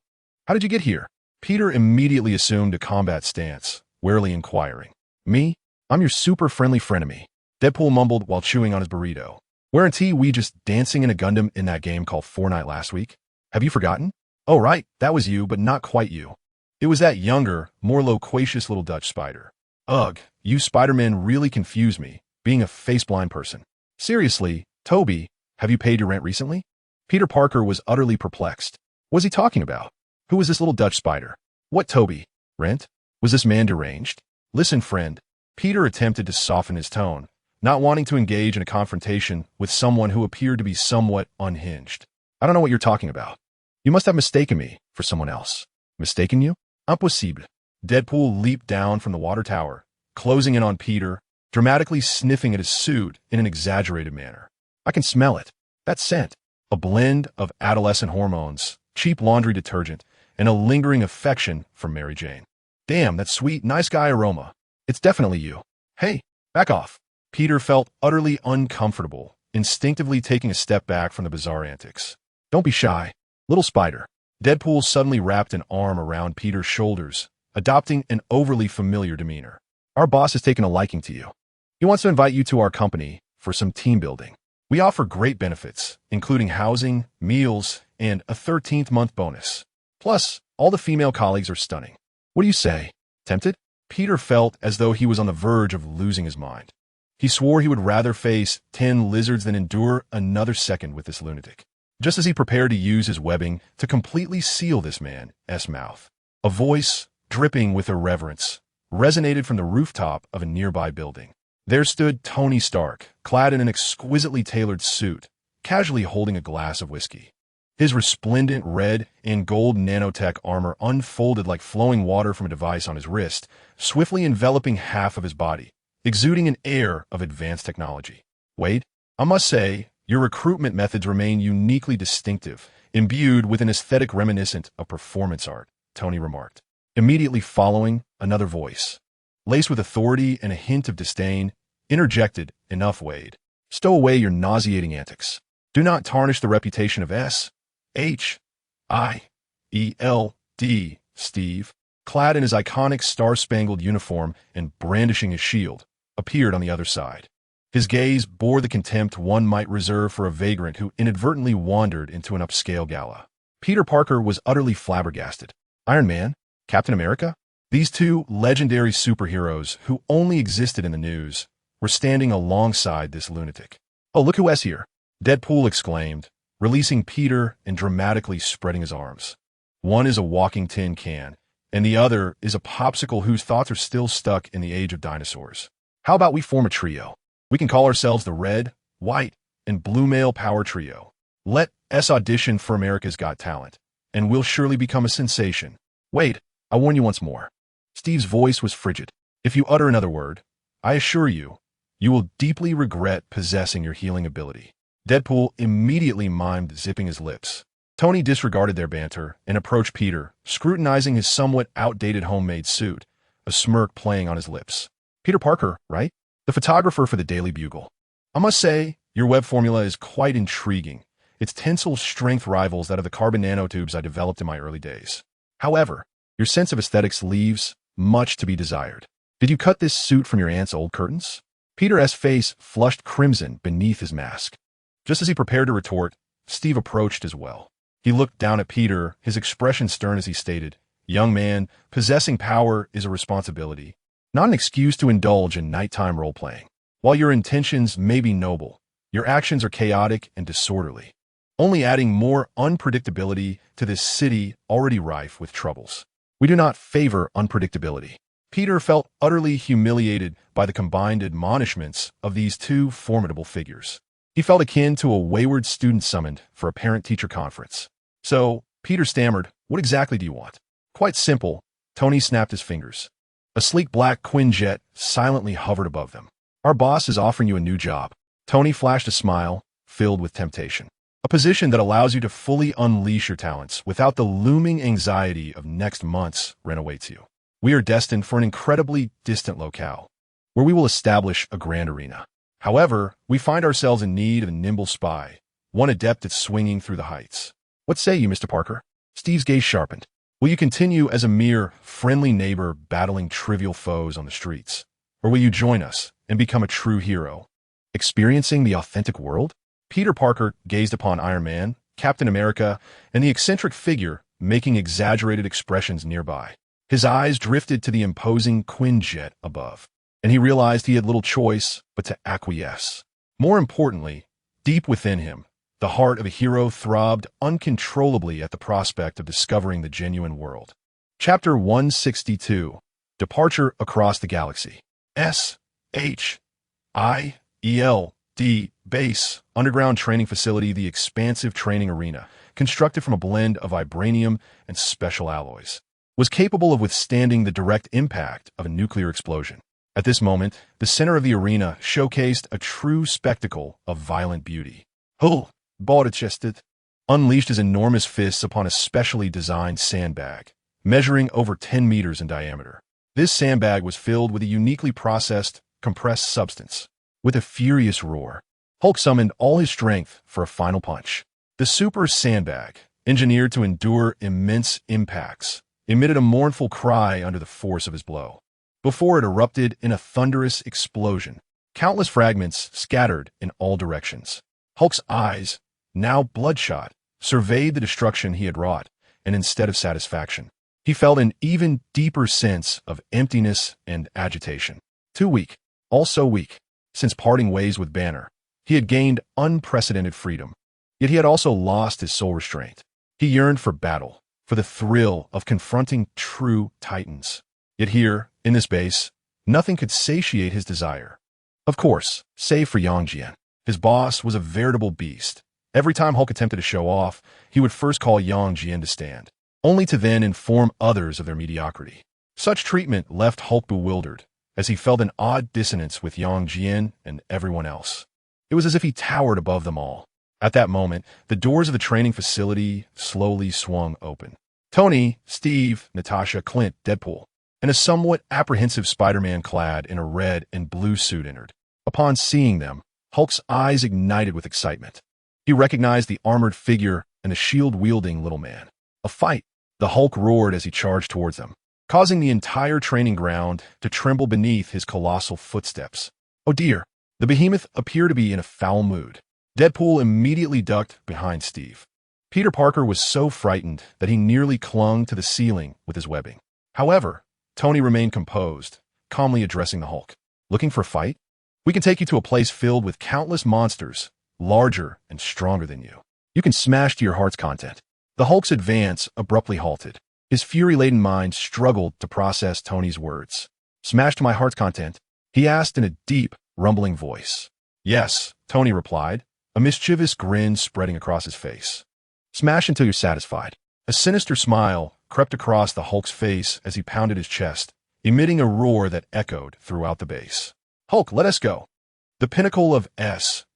How did you get here? Peter immediately assumed a combat stance, warily inquiring. Me? I'm your super friendly frenemy, Deadpool mumbled while chewing on his burrito. Weren't we just dancing in a Gundam in that game called Fortnite last week? Have you forgotten? Oh right, that was you, but not quite you. It was that younger, more loquacious little Dutch spider. Ugh, you Spider-Men really confuse me, being a face-blind person. Seriously, Toby, have you paid your rent recently? Peter Parker was utterly perplexed. What was he talking about? Who was this little Dutch spider? What Toby? Rent? Was this man deranged? Listen, friend. Peter attempted to soften his tone, not wanting to engage in a confrontation with someone who appeared to be somewhat unhinged. I don't know what you're talking about. You must have mistaken me for someone else. Mistaken you? Impossible. Deadpool leaped down from the water tower, closing in on Peter, dramatically sniffing at his suit in an exaggerated manner. I can smell it. That scent. A blend of adolescent hormones, cheap laundry detergent, and a lingering affection for Mary Jane. Damn, that sweet, nice guy aroma. It's definitely you. Hey, back off. Peter felt utterly uncomfortable, instinctively taking a step back from the bizarre antics. Don't be shy. Little spider. Deadpool suddenly wrapped an arm around Peter's shoulders, adopting an overly familiar demeanor. Our boss has taken a liking to you. He wants to invite you to our company for some team building. We offer great benefits, including housing, meals, and a 13th month bonus. Plus, all the female colleagues are stunning. What do you say? Tempted? Peter felt as though he was on the verge of losing his mind. He swore he would rather face 10 lizards than endure another second with this lunatic. Just as he prepared to use his webbing to completely seal this man's mouth, a voice, dripping with irreverence, resonated from the rooftop of a nearby building. There stood Tony Stark, clad in an exquisitely tailored suit, casually holding a glass of whiskey. His resplendent red and gold nanotech armor unfolded like flowing water from a device on his wrist, swiftly enveloping half of his body, exuding an air of advanced technology. Wade, I must say, your recruitment methods remain uniquely distinctive, imbued with an aesthetic reminiscent of performance art, Tony remarked. Immediately following, another voice, laced with authority and a hint of disdain, interjected, "Enough, Wade. Stow away your nauseating antics. Do not tarnish the reputation of S.H.I.E.L.D, Steve, clad in his iconic star-spangled uniform and brandishing his shield, appeared on the other side. His gaze bore the contempt one might reserve for a vagrant who inadvertently wandered into an upscale gala. Peter Parker was utterly flabbergasted. Iron Man? Captain America? These two legendary superheroes who only existed in the news were standing alongside this lunatic. Oh, look who is here! Deadpool exclaimed, releasing Peter and dramatically spreading his arms. One is a walking tin can, and the other is a popsicle whose thoughts are still stuck in the age of dinosaurs. How about we form a trio? We can call ourselves the Red, White, and Blue Male Power Trio. Let us audition for America's Got Talent, and we'll surely become a sensation. Wait, I warn you once more. Steve's voice was frigid. If you utter another word, I assure you, you will deeply regret possessing your healing ability. Deadpool immediately mimed zipping his lips. Tony disregarded their banter and approached Peter, scrutinizing his somewhat outdated homemade suit, a smirk playing on his lips. Peter Parker, right? The photographer for the Daily Bugle. I must say, your web formula is quite intriguing. Its tensile strength rivals that of the carbon nanotubes I developed in my early days. However, your sense of aesthetics leaves much to be desired. Did you cut this suit from your aunt's old curtains? Peter's face flushed crimson beneath his mask. Just as he prepared to retort, Steve approached as well. He looked down at Peter, his expression stern as he stated, "Young man, possessing power is a responsibility, not an excuse to indulge in nighttime role-playing. While your intentions may be noble, your actions are chaotic and disorderly, only adding more unpredictability to this city already rife with troubles. We do not favor unpredictability." Peter felt utterly humiliated by the combined admonishments of these two formidable figures. He felt akin to a wayward student summoned for a parent-teacher conference. So, Peter stammered, "What exactly do you want?" "Quite simple." Tony snapped his fingers. A sleek black Quinjet silently hovered above them. "Our boss is offering you a new job." Tony flashed a smile, filled with temptation. "A position that allows you to fully unleash your talents without the looming anxiety of next month's rent awaits you. We are destined for an incredibly distant locale, where we will establish a grand arena. However, we find ourselves in need of a nimble spy, one adept at swinging through the heights. What say you, Mr. Parker?" Steve's gaze sharpened. "Will you continue as a mere friendly neighbor battling trivial foes on the streets? Or will you join us and become a true hero, experiencing the authentic world?" Peter Parker gazed upon Iron Man, Captain America, and the eccentric figure making exaggerated expressions nearby. His eyes drifted to the imposing Quinjet above, and he realized he had little choice but to acquiesce. More importantly, deep within him, the heart of a hero throbbed uncontrollably at the prospect of discovering the genuine world. Chapter 162, Departure Across the Galaxy. S.H.I.E.L.D Base, underground training facility, the expansive training arena, constructed from a blend of vibranium and special alloys, was capable of withstanding the direct impact of a nuclear explosion. At this moment, the center of the arena showcased a true spectacle of violent beauty. "Oh!" Baudet unleashed his enormous fists upon a specially designed sandbag, measuring over 10 meters in diameter. This sandbag was filled with a uniquely processed, compressed substance. With a furious roar, Hulk summoned all his strength for a final punch. The super sandbag, engineered to endure immense impacts, emitted a mournful cry under the force of his blow. Before it erupted in a thunderous explosion, countless fragments scattered in all directions. Hulk's eyes, now bloodshot, surveyed the destruction he had wrought, and instead of satisfaction, he felt an even deeper sense of emptiness and agitation. Too weak, all so weak. Since parting ways with Banner, he had gained unprecedented freedom. Yet he had also lost his soul restraint. He yearned for battle, for the thrill of confronting true titans. Yet here, in this base, nothing could satiate his desire. Of course, save for Jian. His boss was a veritable beast. Every time Hulk attempted to show off, he would first call Jian to stand, only to then inform others of their mediocrity. Such treatment left Hulk bewildered, as he felt an odd dissonance with Jian and everyone else. It was as if he towered above them all. At that moment, the doors of the training facility slowly swung open. Tony, Steve, Natasha, Clint, Deadpool, and a somewhat apprehensive Spider-Man clad in a red and blue suit entered. Upon seeing them, Hulk's eyes ignited with excitement. He recognized the armored figure and the shield-wielding little man. A fight! The Hulk roared as he charged towards them, causing the entire training ground to tremble beneath his colossal footsteps. Oh dear! The behemoth appeared to be in a foul mood. Deadpool immediately ducked behind Steve. Peter Parker was so frightened that he nearly clung to the ceiling with his webbing. However, Tony remained composed, calmly addressing the Hulk. Looking for a fight? We can take you to a place filled with countless monsters, larger and stronger than you. You can smash to your heart's content. The Hulk's advance abruptly halted. His fury-laden mind struggled to process Tony's words. Smash to my heart's content? He asked in a deep, rumbling voice. Yes, Tony replied, a mischievous grin spreading across his face. Smash until you're satisfied. A sinister smile crept across the Hulk's face as he pounded his chest, emitting a roar that echoed throughout the base. Hulk, let us go. The pinnacle of S.H.I.E.L.D's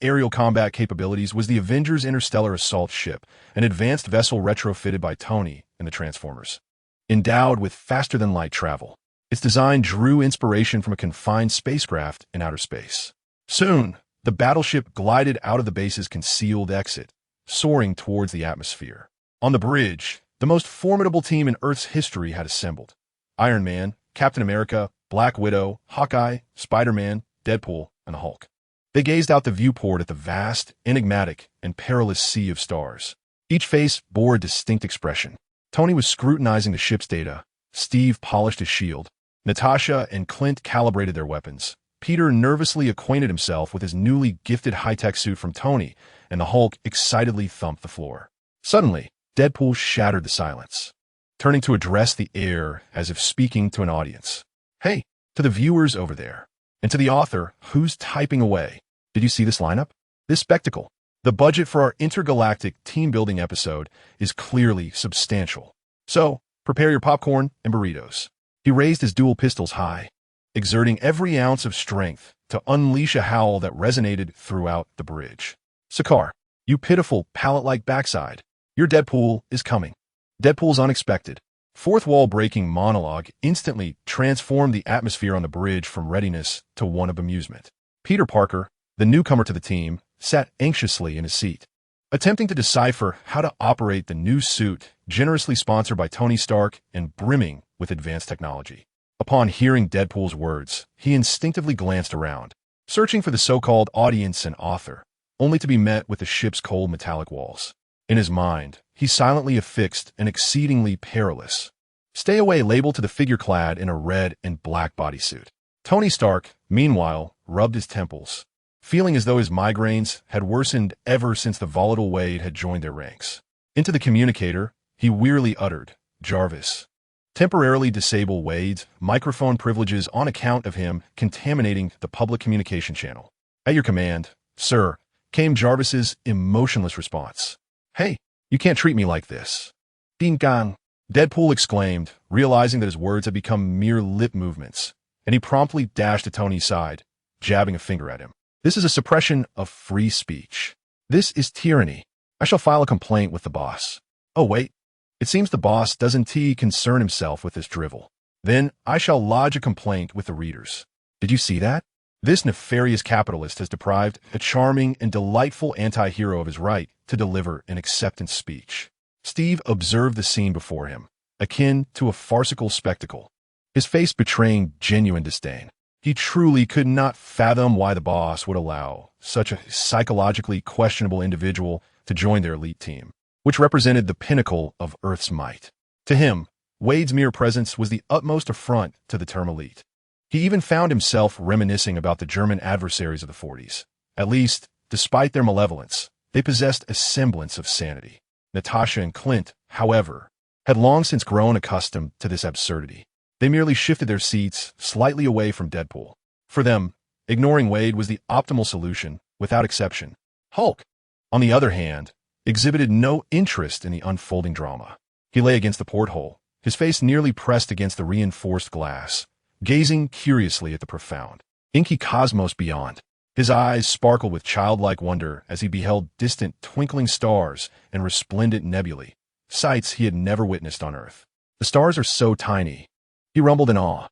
aerial combat capabilities was the Avengers Interstellar Assault Ship, an advanced vessel retrofitted by Tony and the Transformers. Endowed with faster-than-light travel, its design drew inspiration from a confined spacecraft in outer space. Soon, the battleship glided out of the base's concealed exit, soaring towards the atmosphere. On the bridge, the most formidable team in Earth's history had assembled. Iron Man, Captain America, Black Widow, Hawkeye, Spider-Man, Deadpool, and the Hulk. They gazed out the viewport at the vast, enigmatic, and perilous sea of stars. Each face bore a distinct expression. Tony was scrutinizing the ship's data. Steve polished his shield. Natasha and Clint calibrated their weapons. Peter nervously acquainted himself with his newly gifted high-tech suit from Tony, and the Hulk excitedly thumped the floor. Suddenly, Deadpool shattered the silence, turning to address the air as if speaking to an audience. Hey, to the viewers over there, and to the author who's typing away. Did you see this lineup? This spectacle? The budget for our intergalactic team-building episode is clearly substantial. So, prepare your popcorn and burritos. He raised his dual pistols high, exerting every ounce of strength to unleash a howl that resonated throughout the bridge. Sakaar, you pitiful, pallet-like backside. Your Deadpool is coming. Deadpool's unexpected, fourth-wall-breaking monologue instantly transformed the atmosphere on the bridge from readiness to one of amusement. Peter Parker, the newcomer to the team, sat anxiously in his seat, attempting to decipher how to operate the new suit generously sponsored by Tony Stark and brimming with advanced technology. Upon hearing Deadpool's words, he instinctively glanced around, searching for the so-called audience and author, only to be met with the ship's cold metallic walls. In his mind, he silently affixed an exceedingly perilous "Stay away" label to the figure clad in a red and black bodysuit. Tony Stark, meanwhile, rubbed his temples, feeling as though his migraines had worsened ever since the volatile Wade had joined their ranks. Into the communicator, he wearily uttered, "Jarvis. Temporarily disable Wade's microphone privileges on account of him contaminating the public communication channel." "At your command, sir," came Jarvis's emotionless response. "Hey, you can't treat me like this." "Ding dong," Deadpool exclaimed, realizing that his words had become mere lip movements, and he promptly dashed to Tony's side, jabbing a finger at him. "This is a suppression of free speech. This is tyranny. I shall file a complaint with the boss." "Oh, wait. It seems the boss doesn't concern himself with this drivel. Then I shall lodge a complaint with the readers. Did you see that? This nefarious capitalist has deprived a charming and delightful anti-hero of his right to deliver an acceptance speech. Steve observed the scene before him, akin to a farcical spectacle, his face betraying genuine disdain. He truly could not fathom why the boss would allow such a psychologically questionable individual to join their elite team, which represented the pinnacle of Earth's might. To him, Wade's mere presence was the utmost affront to the term elite. He even found himself reminiscing about the German adversaries of the 40s. At least, despite their malevolence, they possessed a semblance of sanity. Natasha and Clint, however, had long since grown accustomed to this absurdity. They merely shifted their seats slightly away from Deadpool. For them, ignoring Wade was the optimal solution, without exception. Hulk, on the other hand, exhibited no interest in the unfolding drama. He lay against the porthole, his face nearly pressed against the reinforced glass, gazing curiously at the profound, inky cosmos beyond. His eyes sparkled with childlike wonder as he beheld distant twinkling stars and resplendent nebulae, sights he had never witnessed on Earth. The stars are so tiny, he rumbled in awe.